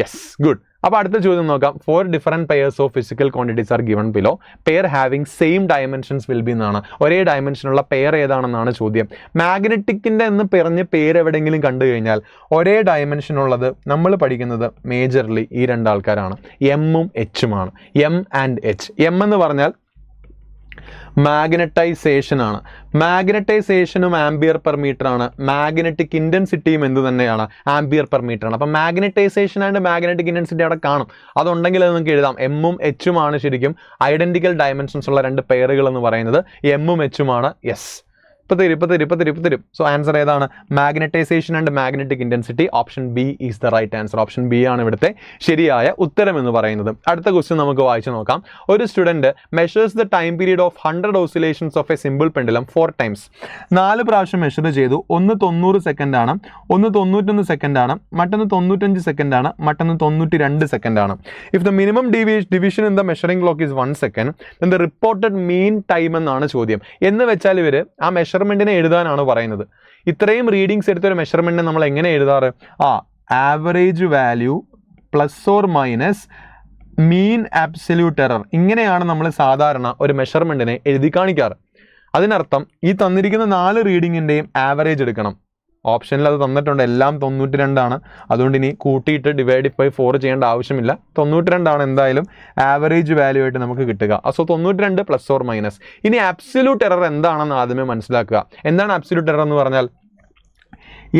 Yes, good. അപ്പോൾ അടുത്ത ചോദ്യം നോക്കാം. 4 different pairs of physical quantities are given below. Pair having same dimensions will be എന്നാണ്. ഒരേ ഡയമെൻഷനുള്ള പെയർ ഏതാണെന്നാണ് ചോദ്യം. മാഗ്നറ്റിക്കിൻ്റെ എന്ന് പറഞ്ഞ് പേര് എവിടെയെങ്കിലും കണ്ടു കഴിഞ്ഞാൽ ഒരേ ഡയമെൻഷനുള്ളത് നമ്മൾ പഠിക്കുന്നത് മേജർലി ഈ 2 ആൾക്കാരാണ്, M-ഉം H-ഉമാണ്. M and H. M എന്ന് പറഞ്ഞാൽ മാഗ്നറ്റൈസേഷൻ ആണ്. മാഗ്നറ്റൈസേഷനും ആംപിയർ പെർ മീറ്റർ ആണ്. മാഗ്നറ്റിക് ഇൻറ്റൻസിറ്റിയും എന്ത് തന്നെയാണ്? ആംപിയർ പെർ മീറ്റർ ആണ്. അപ്പം മാഗ്നറ്റൈസേഷൻ ആൻഡ് മാഗ്നറ്റിക് ഇൻറ്റൻസിറ്റി അവിടെ കാണും. അതുണ്ടെങ്കിൽ അത് നമുക്ക് എഴുതാം. M-ഉം H-ഉം ആണ് ശരിക്കും ഐഡന്റിക്കൽ ഡയമെൻഷൻസ് ഉള്ള 2 പെയറുകൾ എന്ന് പറയുന്നത്. M-ഉം H-ഉം ആണ്. യെസ്, ഇപ്പോൾ തരും. സോ ആൻസർ ഏതാണ്? Magnetisation and magnetic intensity. Option B is the right answer. Option B ആണ് ഇവിടുത്തെ ശരിയായ ഉത്തരം എന്ന് പറയുന്നത്. അടുത്ത ക്വസ്റ്റ്യൻ നമുക്ക് വായിച്ചു നോക്കാം. ഒരു student measures the time period of 100 oscillations of a simple pendulum 4 times. 4 പ്രാവശ്യം മെഷർ ചെയ്തു. ഒന്ന് 90 സെക്കൻഡ് ആണ്, ഒന്ന് 91 സെക്കൻഡ് ആണ്, മറ്റൊന്ന് 95 സെക്കൻഡ് ആണ്, മറ്റൊന്ന് 92 സെക്കൻഡ് ആണ്. If the minimum division in the measuring clock is 1 second, then the reported mean time എന്നാണ് ചോദ്യം. എന്ന് വെച്ചാൽ ഇവർ ആ മെഷർമെന്റിനെ എഴുതാനാണ് പറയുന്നത്. ഇത്രയും റീഡിങ്സ് എടുത്തൊരു മെഷർമെന്റിനെ നമ്മൾ എങ്ങനെ എഴുതാറ്? Average value plus or minus mean absolute error. ഇങ്ങനെയാണ് നമ്മൾ സാധാരണ ഒരു മെഷർമെന്റിനെ എഴുതി കാണിക്കാറ്. അതിനർത്ഥം ഈ തന്നിരിക്കുന്ന 4 റീഡിങ്ങിൻ്റെയും ആവറേജ് എടുക്കണം. ഓപ്ഷനിൽ അത് തന്നിട്ടുണ്ട്, എല്ലാം 92 ആണ്. അതുകൊണ്ട് ഇനി കൂട്ടിയിട്ട് ഡിവൈഡ് ബൈ 4 ചെയ്യേണ്ട ആവശ്യമില്ല. 92 ആണ് എന്തായാലും ആവറേജ് വാല്യൂ ആയിട്ട് നമുക്ക് കിട്ടുക. So 92 plus or minus. ഇനി ആബ്സല്യൂട്ട് എറർ എന്താണെന്ന് ആദ്യമേ മനസ്സിലാക്കുക. എന്താണ് ആബ്സല്യൂട്ട് എറർ എന്ന് പറഞ്ഞാൽ?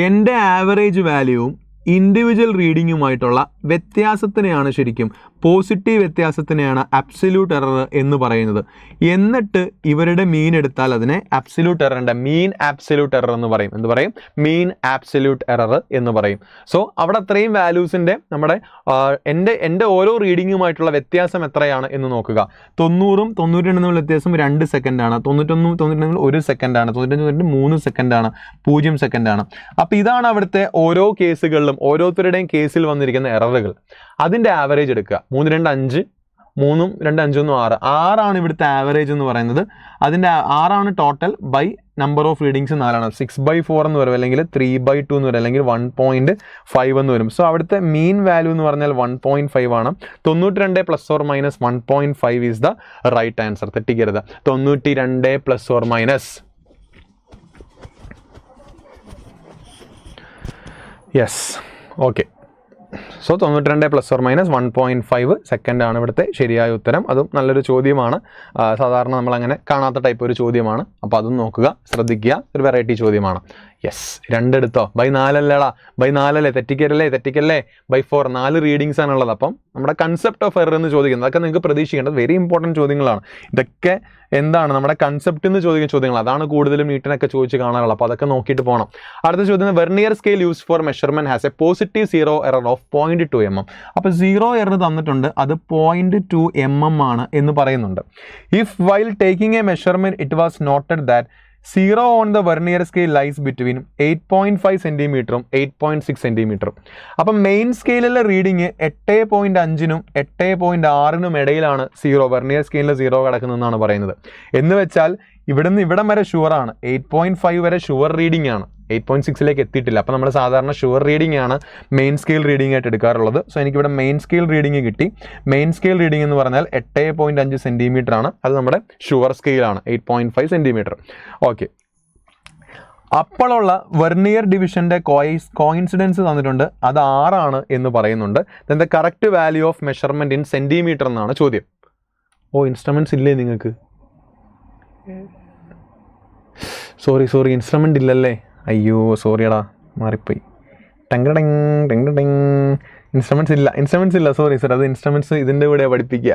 എൻ്റെ ആവറേജ് വാല്യൂവും ഇൻഡിവിജ്വൽ റീഡിങ്ങുമായിട്ടുള്ള വ്യത്യാസത്തിനെയാണ് ശരിക്കും, പോസിറ്റീവ് വ്യത്യാസത്തിനെയാണ് അബ്സല്യൂട്ട് എറർ എന്ന് പറയുന്നത്. എന്നിട്ട് ഇവരുടെ മീൻ എടുത്താൽ അതിനെ അബ്സല്യൂട്ട് എററിൻ്റെ മീൻ ആബ്സല്യൂട്ട് എറർ എന്ന് പറയും. എന്ത് പറയും? മീൻ ആബ്സല്യൂട്ട് എറർ എന്ന് പറയും. സോ അവിടെ അത്രയും വാല്യൂസിൻ്റെ നമ്മുടെ എൻ്റെ ഓരോ റീഡിങ്ങുമായിട്ടുള്ള വ്യത്യാസം എത്രയാണ് എന്ന് നോക്കുക. 90ഉം 92 തമ്മിൽ വ്യത്യാസം 2 സെക്കൻഡാണ്. 91 തമ്മിൽ 1 സെക്കൻഡാണ്. 95 3 സെക്കൻഡാണ്. 0 സെക്കൻഡാണ്. അപ്പോൾ ഇതാണ് അവിടുത്തെ ഓരോ കേസുകളിലും ഓരോരുത്തരുടെയും കേസിൽ വന്നിരിക്കുന്ന എററുകൾ. അതിൻ്റെ ആവറേജ് എടുക്കുക. 3 2 5, 3 2 5 1 6. 6 ഇവിടുത്തെ ആവറേജ് എന്ന് പറയുന്നത്. അതിൻ്റെ 6 total by number of readings 4. 6/4 എന്ന് വരും, അല്ലെങ്കിൽ 3/2 എന്ന് വരും, അല്ലെങ്കിൽ 1.5 എന്ന് വരും. സോ അവിടുത്തെ മീൻ വാല്യൂ എന്ന് പറഞ്ഞാൽ 1.5 ആണ്. 92 plus or minus 1.5 is the right answer. തെറ്റിക്കരുത്. 92 plus or minus. Yes, okay. So 92 plus or minus 1.5 സെക്കൻഡാണ് ഇവിടുത്തെ ശരിയായ ഉത്തരം. അതും നല്ലൊരു ചോദ്യമാണ്. സാധാരണ നമ്മളങ്ങനെ കാണാത്ത ടൈപ്പ് ഒരു ചോദ്യമാണ്. അപ്പോൾ അതും നോക്കുക, ശ്രദ്ധിക്കുക. ഒരു വെറൈറ്റി ചോദ്യമാണ്. യെസ്, 2 എടുത്തോ. ബൈ 4 അല്ലേടാ, ബൈ 4 അല്ലേ, തെറ്റിക്കല്ലേ, ബൈ 4, 4 റീഡിങ്സ് ആണുള്ളത്. അപ്പം നമ്മുടെ കൺസെപ്റ്റ് ഓഫ് എറർ എന്ന് ചോദിക്കുന്നത് അതൊക്കെ നിങ്ങൾക്ക് പ്രതീക്ഷിക്കേണ്ടത് വെരി ഇമ്പോർട്ടൻറ്റ് ചോദ്യങ്ങളാണ്. ഇതൊക്കെ എന്താണ് നമ്മുടെ കൺസെപ്റ്റ് എന്ന് ചോദിക്കുന്ന ചോദ്യങ്ങൾ, അതാണ് കൂടുതലും നീറ്റിനൊക്കെ ചോദിച്ച് കാണാറുള്ളത്. അപ്പോൾ അതൊക്കെ നോക്കിയിട്ട് പോകണം. അടുത്ത ചോദ്യം, vernier scale use for measurement has A positive 0 error of 0.2 mm. അപ്പോൾ 0 എറർ തന്നിട്ടുണ്ട്, അത് 0.2 mm ആണ് എന്ന് പറയുന്നുണ്ട്. If while taking a measurement it was noted that 0 on the vernier scale lies between 8.5 സെൻറ്റിമീറ്ററും 8.6 സെൻറ്റിമീറ്ററും. അപ്പം മെയിൻ സ്കെയിലിലെ റീഡിങ് 8.5-നും 8.6-നും ഇടയിലാണ് 0, വെർണിയർ സ്കെയിലിൽ 0 കിടക്കുന്നതെന്നാണ് പറയുന്നത്. എന്ന് വെച്ചാൽ ഇവിടുന്ന് ഇവിടം വരെ ഷുവറാണ്, 8.5 വരെ ഷുവർ റീഡിംഗ് ആണ്, 8.6-ലേക്ക് എത്തിയിട്ടില്ല. അപ്പോൾ നമ്മൾ സാധാരണ ഷുവർ റീഡിംഗ് ആണ് മെയിൻ സ്കെയിൽ റീഡിംഗ് ആയിട്ട് എടുക്കാറുള്ളത്. സോ എനിക്കിവിടെ മെയിൻ സ്കെയിൽ റീഡിംഗ് കിട്ടി. മെയിൻ സ്കെയിൽ റീഡിംഗ് എന്ന് പറഞ്ഞാൽ 8.5 സെൻറ്റിമീറ്റർ ആണ്, അത് നമ്മുടെ ഷുവർ സ്കെയിലാണ് 8.5 സെൻറ്റിമീറ്റർ. ഓക്കെ, അപ്പോഴുള്ള വെർണിയർ ഡിവിഷൻ്റെ കോയിൻസിഡൻസ് തന്നിട്ടുണ്ട്, അത് 6 ആണ് എന്ന് പറയുന്നുണ്ട്. Then the correct value of measurement in centimetre എന്നാണ് ചോദ്യം. ഇൻസ്ട്രുമെൻറ്റ്സ് ഇല്ലേ നിങ്ങൾക്ക്? സോറി ഇൻസ്ട്രുമെൻ്റ് ഇല്ലല്ലേ? അയ്യോ സോറിയടാ, മാറിപ്പോയി. ഇൻസ്ട്രുമെൻറ്റ്സ് ഇല്ല, സോറി സാർ. അത് ഇൻസ്ട്രുമെൻറ്റ്സ് ഇതിൻ്റെ കൂടെ പഠിപ്പിക്കുക.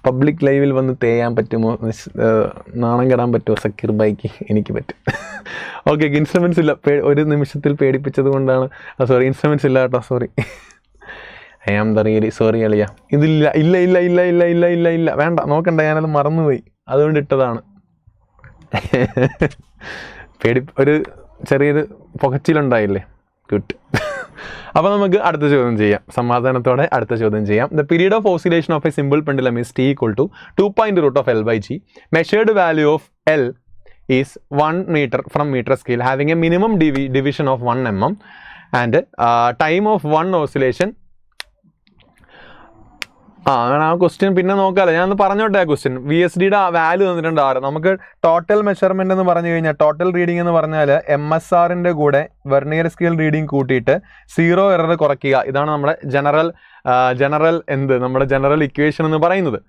പബ്ലിക് ലൈവിൽ വന്ന് തേയാൻ പറ്റുമോ, നാണം കെടാൻ പറ്റുമോ സക്കീർ ബൈക്ക്? എനിക്ക് പറ്റും. ഓക്കെ, ഇൻസ്ട്രുമെൻറ്റ്സ് ഇല്ല, ഒരു നിമിഷത്തിൽ പേടിപ്പിച്ചത് കൊണ്ടാണ്. സോറി, ഇൻസ്ട്രുമെൻറ്റ്സ് ഇല്ല കേട്ടോ, sorry. I am the really sorry അളിയ. ഇല്ല, വേണ്ട, നോക്കണ്ട, ഞാനത് മറന്നുപോയി, അതുകൊണ്ട് ഇട്ടതാണ്. ഒരു ചെറിയൊരു പുകച്ചിലുണ്ടായില്ലേ, ഗുഡ്. അപ്പോൾ നമുക്ക് അടുത്ത ചോദ്യം ചെയ്യാം, സമാധാനത്തോടെ അടുത്ത ചോദ്യം ചെയ്യാം. The period of oscillation of a simple pendulum is T = 2.√L/G. Measured value of L is 1 meter from metre scale having a minimum division of 1 mm and time of 1 oscillation. അങ്ങനെ ആ ക്വസ്റ്റ്യൻ പിന്നെ നോക്കാമല്ലോ, ഞാനൊന്ന് പറഞ്ഞോട്ടെ. ആ question VSDയുടെ value തന്നിട്ടുണ്ട് 6. നമുക്ക് total measurement എന്ന് പറഞ്ഞു കഴിഞ്ഞാൽ, ടോട്ടൽ റീഡിംഗ് എന്ന് പറഞ്ഞാൽ MSRന്റെ കൂടെ വെർണിയർ സ്കെയിൽ റീഡിംഗ് കൂട്ടിയിട്ട് 0 എറർ കുറയ്ക്കുക. ഇതാണ് നമ്മുടെ നമ്മുടെ ജനറൽ ഇക്വേഷൻ എന്ന് പറയുന്നത്.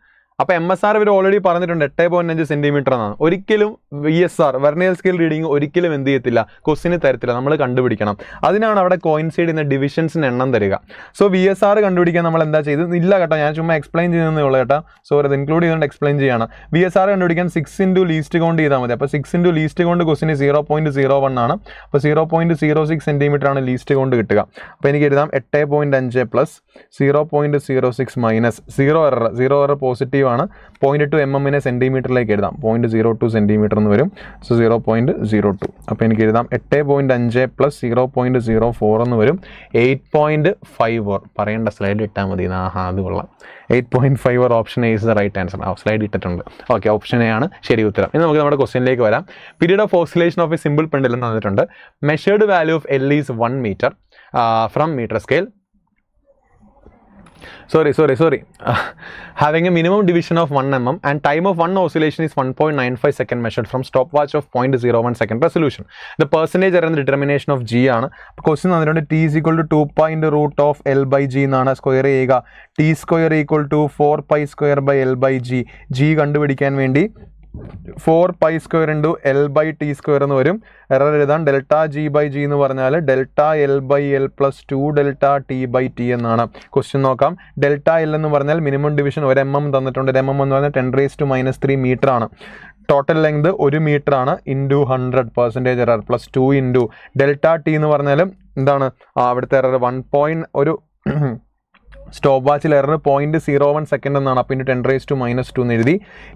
അപ്പോൾ MSR ഇവർ ഓൾറെഡി പറഞ്ഞിട്ടുണ്ട് 8.5 സെൻറ്റിമീറ്റർ എന്നാണ്. ഒരിക്കലും VSR വെർണിയർ സ്കെയിൽ റീഡിംഗ് ഒരിക്കലും എന്ത് ചെയ്യത്തില്ല, ക്വസ്റ്റിന് തരത്തില്ല, നമ്മൾ കണ്ടുപിടിക്കണം. അതിനാണ് അവിടെ കോയിൻസൈഡ് ചെയ്യുന്ന ഡിവിഷൻസിന് എണ്ണം തരിക. സോ VSR കണ്ടുപിടിക്കാൻ നമ്മൾ എന്താ ചെയ്തത്? ഇല്ല കേട്ടോ, ഞാൻ ചുമ്മാ എക്സ്പ്ലെയിൻ ചെയ്യുന്നതേ ഉള്ളൂ കേട്ടോ, സോറി, അത് ഇൻക്ലൂഡ് ചെയ്തുകൊണ്ട് എക്സ്പ്ലെയിൻ ചെയ്യാണ്. VSR കണ്ടുപിടിക്കാൻ 6 × ലീസ്റ്റ് കൗണ്ട് ചെയ്താൽ മതി. അപ്പോൾ 6 × ലീസ്റ്റ് കൗണ്ട് ക്വസ്റ്റിന് 0.01 ആണ്. അപ്പോൾ 0.06 സെൻറ്റിമീറ്റർ ആണ് ലീസ്റ്റ് കൗണ്ട് കിട്ടുക. അപ്പോൾ എനിക്ക് എഴുതാം 8.5 പ്ലസ് 0.06 മൈനസ് 0 എറർ പോസിറ്റീവ് ആണ്. 0.2 mm സെൻറ്റിമീറ്ററിലേക്ക് എഴുതാം, 0.02 സെൻറ്റിമീറ്റർ എന്ന് വരും. സോ 0.02. അപ്പോൾ എനിക്ക് എഴുതാം 8.5 പ്ലസ് 0.04 എന്ന് വരും, 8.54. പറയേണ്ട സ്ലൈഡ് ഇട്ടാൽ മതി. അത് കൊള്ളാം. 8.54 option A is the right answer. Slide ഇട്ടിട്ടുണ്ട്. ഓക്കെ, ഓപ്ഷൻ എ ആണ് ശരി ഉത്തരം. ഇനി നമുക്ക് നമ്മുടെ ക്വസ്റ്റ്യനിലേക്ക് വരാം. Period of oscillation of a simple pendulum തന്നിട്ടുണ്ട്. Measured value of L is 1 meter from metre scale. Sorry. Having a minimum division of 1 mm and time of 1 oscillation is 1.95 second measured from stopwatch of 0.01 second resolution. The percentage error and the determination of G ആണ്. Question തന്നിട്ടുണ്ട് T is equal to 2.√L/G എന്നാണ് square ചെയ്യുക. T square equal to 4π² G കണ്ടുപിടിക്കാൻ വേണ്ടി 4π² × L/T² എന്ന് വരും. Error എഴുതാൻ ΔG/G എന്ന് പറഞ്ഞാൽ ΔL/L പ്ലസ് 2ΔT/T എന്നാണ്. ക്വസ്റ്റ്യൻ നോക്കാം. ΔL എന്ന് പറഞ്ഞാൽ മിനിമം ഡിവിഷൻ 1 mm തന്നിട്ടുണ്ട്. 1 mm എന്ന് പറഞ്ഞാൽ 10⁻³ മീറ്റർ ആണ്. ടോട്ടൽ ലെങ്ത് 1 മീറ്റർ ആണ്. Into 100% error plus 2 into ΔT എന്ന് പറഞ്ഞാലും എന്താണ് അവിടുത്തെ എറർ 1. സ്റ്റോപ്പ് വാച്ചിൽ എറർ 0.01 സെക്കൻഡ് എന്നാണ്. അപ്പോൾ ഇൻറ്റു 10⁻² എന്ന് എഴുതി.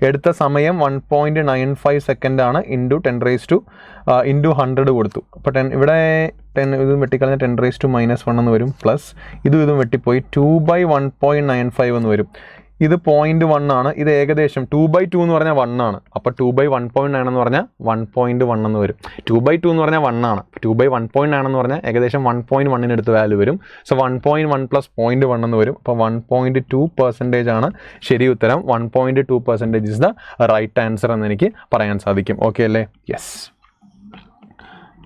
എടുത്ത സമയം 1.95 സെക്കൻഡ് ആണ്. ഇൻറ്റു 100 കൊടുത്തു. അപ്പോൾ ഇവിടെ ഇതും വെട്ടിക്കളഞ്ഞാൽ 10⁻⁻1 എന്ന് വരും. പ്ലസ് ഇതും വെട്ടിപ്പോയി 2/1.95 എന്ന് വരും. ഇത് 0.1 ആണ്. ഇത് ഏകദേശം 2/2 എന്ന് പറഞ്ഞാൽ 1 ആണ്. അപ്പോൾ 2/1.9 എന്ന് പറഞ്ഞാൽ 1.1 എന്ന് വരും. 2/2 എന്ന് പറഞ്ഞാൽ 1 ആണ്. 2/1.9 എന്ന് പറഞ്ഞാൽ ഏകദേശം 1.1 അടുത്ത് വാല്യൂ വരും. സോ 1.1 പ്ലസ് 0.1 എന്ന് വരും. അപ്പോൾ 1.2% ആണ് ശരി ഉത്തരം. 1.2% ഇസ് ദ റൈറ്റ് ആൻസർ എന്ന് എനിക്ക് പറയാൻ സാധിക്കും. ഓക്കെ അല്ലേ? Yes.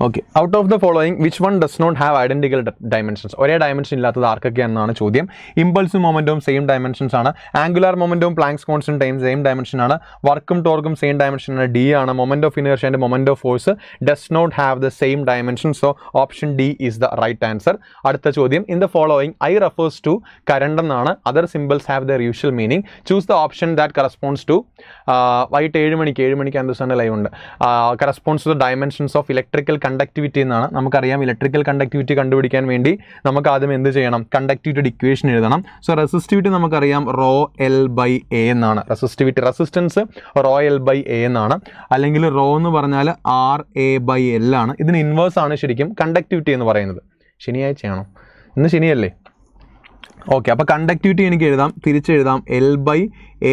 Okay, out of the following which one does not have identical dimensions? ഒരേ ഡയമെൻഷൻ ഇല്ലാത്തത് ആർക്കൊക്കെയാണെന്നാണ് ചോദ്യം. ഇമ്പൾസും മൊമെന്റവും സെയിം ഡയമെൻഷൻസ് ആണ്. ആംഗുലാർ മൊമെന്റവും പ്ലാങ്ക്സ് കോൺസ്റ്റന്റ് സെയിം ഡയമെൻഷൻ ആണ്. വർക്കും ടോർക്കും സെയിം ഡയമെൻഷൻ ആണ്, ഡി ആണ്. Moment of inertia and moment of force does not have the same dimension. So option D is the right answer. അടുത്ത ചോദ്യം, in the following I refers to current എന്നാണ്. Other symbols have their usual meaning. Choose the option that corresponds to വൈകിട്ട് 7 മണിക്ക് അന്തസ്സാണ് live ഉണ്ട്. Corresponds to the dimensions of electrical conductivity എന്നാണ്. നമുക്കറിയാം electrical conductivity കണ്ടുപിടിക്കാൻ വേണ്ടി നമുക്ക് ആദ്യം എന്ത് ചെയ്യണം? കണ്ടക്ടിവിറ്റിയുടെ ഇക്വേഷൻ എഴുതണം. സോ റെസിസ്റ്റിവിറ്റി നമുക്കറിയാം റോ എൽ ബൈ എ എന്നാണ്. Resistance rho L by A എന്നാണ്. അല്ലെങ്കിൽ റോ എന്ന് പറഞ്ഞാൽ ആർ എ ബൈ എൽ ആണ്. ഇതിന് ഇൻവേഴ്സ് ആണ് ശരിക്കും കണ്ടക്ടിവിറ്റി എന്ന് പറയുന്നത്. ശനിയാഴ്ചയാണോ? ഇന്ന് ശനിയല്ലേ? ഓക്കെ, അപ്പോൾ കണ്ടക്ടിവിറ്റി എനിക്ക് എഴുതാം, തിരിച്ചെഴുതാം എൽ ബൈ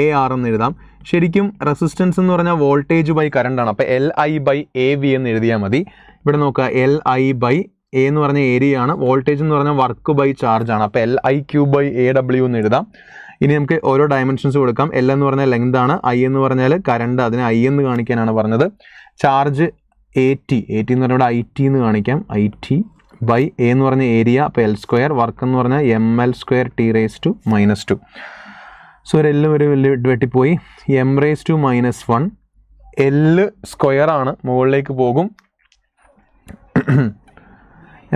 എ ആർ എന്ന് എഴുതാം. ശരിക്കും റെസിസ്റ്റൻസ് എന്ന് പറഞ്ഞാൽ വോൾട്ടേജ് ബൈ കറണ്ട് ആണ്. അപ്പോൾ L I by A V എന്ന് എഴുതിയാൽ മതി. ഇവിടെ നോക്കുക, എൽ ഐ ബൈ എ എന്ന് പറഞ്ഞ ഏരിയ ആണ്, വോൾട്ടേജ് എന്ന് പറഞ്ഞാൽ വർക്ക് ബൈ ചാർജ് ആണ്. അപ്പോൾ L I Q by A W എന്ന് എഴുതാം. ഇനി നമുക്ക് ഓരോ ഡയമെൻഷൻസ് കൊടുക്കാം. എൽ എന്ന് പറഞ്ഞാൽ ലെങ്ത് ആണ്, ഐ എന്ന് പറഞ്ഞാൽ കറണ്ട്, അതിനെ ഐ എന്ന് കാണിക്കാനാണ് പറഞ്ഞത്. ചാർജ് എ ടി എന്ന് പറഞ്ഞാൽ ഐ ടി എന്ന് കാണിക്കാം, ഐ ടി ബൈ എ എന്ന് പറഞ്ഞ ഏരിയ, അപ്പോൾ എൽ സ്ക്വയർ. വർക്ക് എന്ന് പറഞ്ഞാൽ M L square T raise to -2. So ഒരു എല്ലും ഒരു വെട്ടിപ്പോയി. M raise to -1 L square ആണ്, മുകളിലേക്ക് പോകും.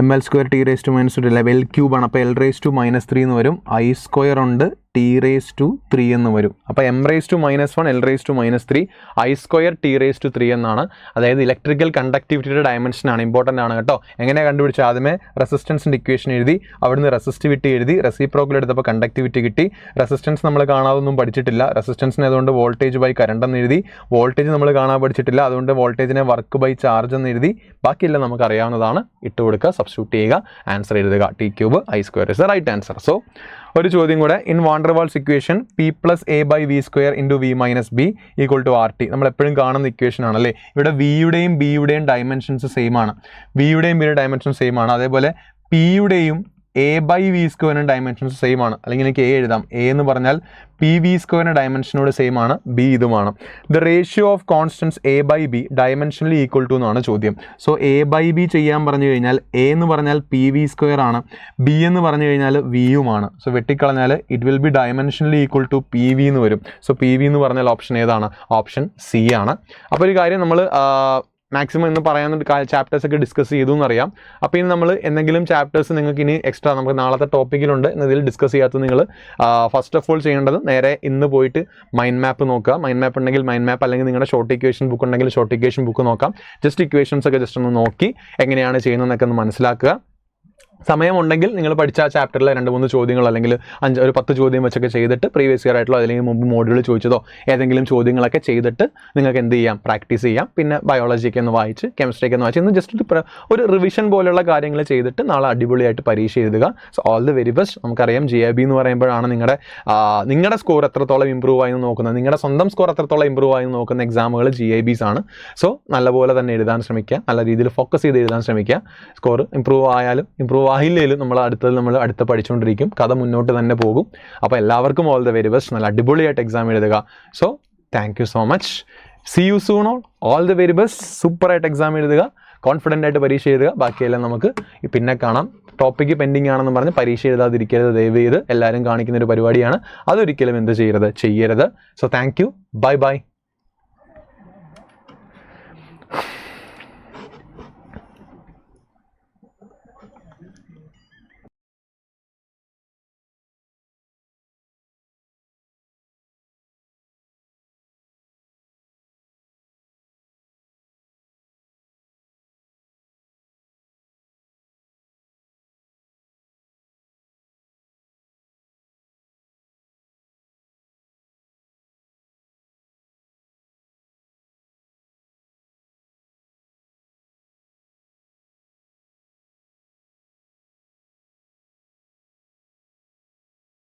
M L square T raise to -2 L cube ആണ്. അപ്പോൾ എൽ റേസ് ടു -3 എന്ന് വരും. ഐ സ്ക്വയർ ഉണ്ട്, ടി റേസ് ടു 3 എന്ന് വരും. അപ്പോൾ M raise to -1 L raise to -3 I square T raise to 3 എന്നാണ്. അതായത് ഇലക്ട്രിക്കൽ കണ്ടക്ടിവിറ്റിയുടെ ഡയമെൻഷനാണ്, ഇമ്പോർട്ടൻ്റ് ആണ് കേട്ടോ. എങ്ങനെയാണ് കണ്ടുപിടിച്ചത്? ആദ്യമേ റെസിസ്റ്റൻസിൻ്റെ ഇക്വേഷൻ എഴുതി, അവിടുന്ന് റെസിസ്റ്റിവിറ്റി എഴുതി, റെസിപ്രോക്കൽ എടുത്തപ്പോൾ കണ്ടക്ടിവിറ്റി കിട്ടി. റെസിസ്റ്റൻസ് നമ്മൾ കാണാതൊന്നും പഠിച്ചിട്ടില്ല, റെസിസ്റ്റൻസിന് അതുകൊണ്ട് വോൾട്ടേജ് ബൈ കറണ്ട് എന്ന് എഴുതി. വോൾട്ടേജ് നമ്മൾ കാണാൻ പഠിച്ചിട്ടില്ല, അതുകൊണ്ട് വോൾട്ടേജിനെ വർക്ക് ബൈ ചാർജ് എന്ന് എഴുതി. ബാക്കിയെല്ലാം നമുക്ക് അറിയാവുന്നതാണ്. ഇട്ട് കൊടുക്കുക, സബ്സ്റ്റിറ്റ്യൂട്ട് ചെയ്യുക, ആൻസർ എഴുതുക. T cube I square is the right answer. So ഒരു ചോദ്യം കൂടെ, in van der Waals equation P plus A by V square into V minus B equal to R T. നമ്മൾ എപ്പോഴും കാണുന്ന ഇക്വേഷൻ ആണല്ലേ. ഇവിടെ വിയുടെയും ബിയുടെയും ഡയമെൻഷൻസ് സെയിം ആണ്, വിയുടെയും ബിയുടെ ഡയമെൻഷൻ സെയിം ആണ്. അതേപോലെ പിയുടെയും എ ബൈ വി സ്ക്വയറിൻ്റെ ഡയമെൻഷൻസ് സെയിം ആണ്. അല്ലെങ്കിൽ എനിക്ക് എ എഴുതാം. എ എന്ന് പറഞ്ഞാൽ പി വി സ്ക്വയറിൻ്റെ ഡയമെൻഷനോട് സെയിം ആണ്, ബി ഇതുമാണ്. The ratio of constants A by B dimensionally equal to എന്നാണ് ചോദ്യം. സോ എ ബൈ ബി ചെയ്യാൻ പറഞ്ഞു കഴിഞ്ഞാൽ എ എന്ന് പറഞ്ഞാൽ പി വി സ്ക്വയർ ആണ്, ബി എന്ന് പറഞ്ഞു കഴിഞ്ഞാൽ വിയുമാണ്. സോ വെട്ടിക്കളഞ്ഞാൽ it will be dimensionally equal to P V എന്ന് വരും. സോ പി വി എന്ന് പറഞ്ഞാൽ ഓപ്ഷൻ ഏതാണ്? ഓപ്ഷൻ സി ആണ്. അപ്പോൾ ഒരു കാര്യം നമ്മൾ മാക്സിമം ഇന്ന് പറയാൻ ചാപ്റ്റേഴ്സ് ഒക്കെ ഡിസ്കസ് ചെയ്തു എന്നറിയാം. അപ്പോൾ ഇനി നമ്മൾ എന്തെങ്കിലും ചാപ്റ്റേഴ്സ് നിങ്ങൾക്ക് ഇനി എക്സ്ട്രാ നമുക്ക് നാളത്തെ ടോപ്പിക്കിലുണ്ട് എന്നതിൽ ഡിസ്കസ് ചെയ്യാത്തത് നിങ്ങൾ ഫസ്റ്റ് ഓഫ് ഓൾ ചെയ്യേണ്ടത് നേരെ ഇന്ന് പോയിട്ട് മൈൻഡ് മാപ്പ് നോക്കുക. മൈൻഡ് മാപ്പ് ഉണ്ടെങ്കിൽ മൈൻഡ് മാപ്പ്, അല്ലെങ്കിൽ നിങ്ങളുടെ ഷോർട്ട് ഇക്വേഷൻ ബുക്ക് ഉണ്ടെങ്കിൽ ഷോർട്ട് ഇക്വേഷൻ ബുക്ക് നോക്കാം. ജസ്റ്റ് ഇക്വേഷൻസ് ഒക്കെ ജസ്റ്റ് ഒന്ന് നോക്കി എങ്ങനെയാണ് ചെയ്യുന്നതെന്നൊക്കെ ഒന്ന് മനസ്സിലാക്കുക. സമയമുണ്ടെങ്കിൽ നിങ്ങൾ പഠിച്ച ആ ചാപ്റ്ററിലെ 2-3 ചോദ്യങ്ങൾ അല്ലെങ്കിൽ 10 ചോദ്യം വെച്ചൊക്കെ ചെയ്തിട്ട് പ്രീവിയസ് ഇയർ ആയിട്ടുള്ള അല്ലെങ്കിൽ മുമ്പ് മോഡ്യൂൾ ചോദിച്ചതോ ഏതെങ്കിലും ചോദ്യങ്ങളൊക്കെ ചെയ്തിട്ട് നിങ്ങൾക്ക് എന്ത് ചെയ്യാം? പ്രാക്ടീസ് ചെയ്യാം. പിന്നെ ബയോളജിക്ക് ഒന്ന് വായിച്ച്, കെമിസ്ട്രിക്ക് ഒന്ന് വായിച്ച്, ഇന്ന് ജസ്റ്റ് ഒരു റിവിഷൻ പോലെയുള്ള കാര്യങ്ങൾ ചെയ്തിട്ട് നാളെ അടിപൊളിയായിട്ട് പരീക്ഷ എഴുതുക. So all the very best. നമുക്കറിയാം GIB എന്ന് പറയുമ്പോഴാണ് നിങ്ങളുടെ സ്കോർ എത്രത്തോളം ഇമ്പ്രൂവ് ആയി നോക്കുന്നത്, നിങ്ങളുടെ സ്വന്തം സ്കോർ എത്രത്തോളം ഇമ്പ്രൂവ് ആയി നോക്കുന്ന എക്സാമുകൾ GIBs ആണ്. സോ നല്ലപോലെ തന്നെ എഴുതാൻ ശ്രമിക്കുക, നല്ല രീതിയിൽ ഫോക്കസ് ചെയ്ത് എഴുതാൻ ശ്രമിക്കുക. സ്കോർ ഇമ്പ്രൂവ് ആയാലും ഇമ്പ്രൂവ് ആയില്ലേലും നമ്മൾ അടുത്ത് പഠിച്ചുകൊണ്ടിരിക്കും. കഥ മുന്നോട്ട് തന്നെ പോകും. അപ്പോൾ എല്ലാവർക്കും ഓൾ ദ വെരി ബെസ്റ്റ്. നല്ല അടിപൊളിയായിട്ട് എക്സാം എഴുതുക. So thank you so much. See you soon. All the very best. സൂപ്പറായിട്ട് എക്സാം എഴുതുക, കോൺഫിഡൻ്റ് ആയിട്ട് പരീക്ഷ എഴുതുക. ബാക്കിയെല്ലാം നമുക്ക് പിന്നെ കാണാം. ടോപ്പിക്ക് പെൻഡിങ് ആണെന്ന് പറഞ്ഞ് പരീക്ഷ എഴുതാതിരിക്കരുത് ദയവ് ചെയ്ത്. എല്ലാവരും കാണിക്കുന്നൊരു പരിപാടിയാണ്, അതൊരിക്കലും എന്ത് ചെയ്യരുത്. So thank U. Bye by.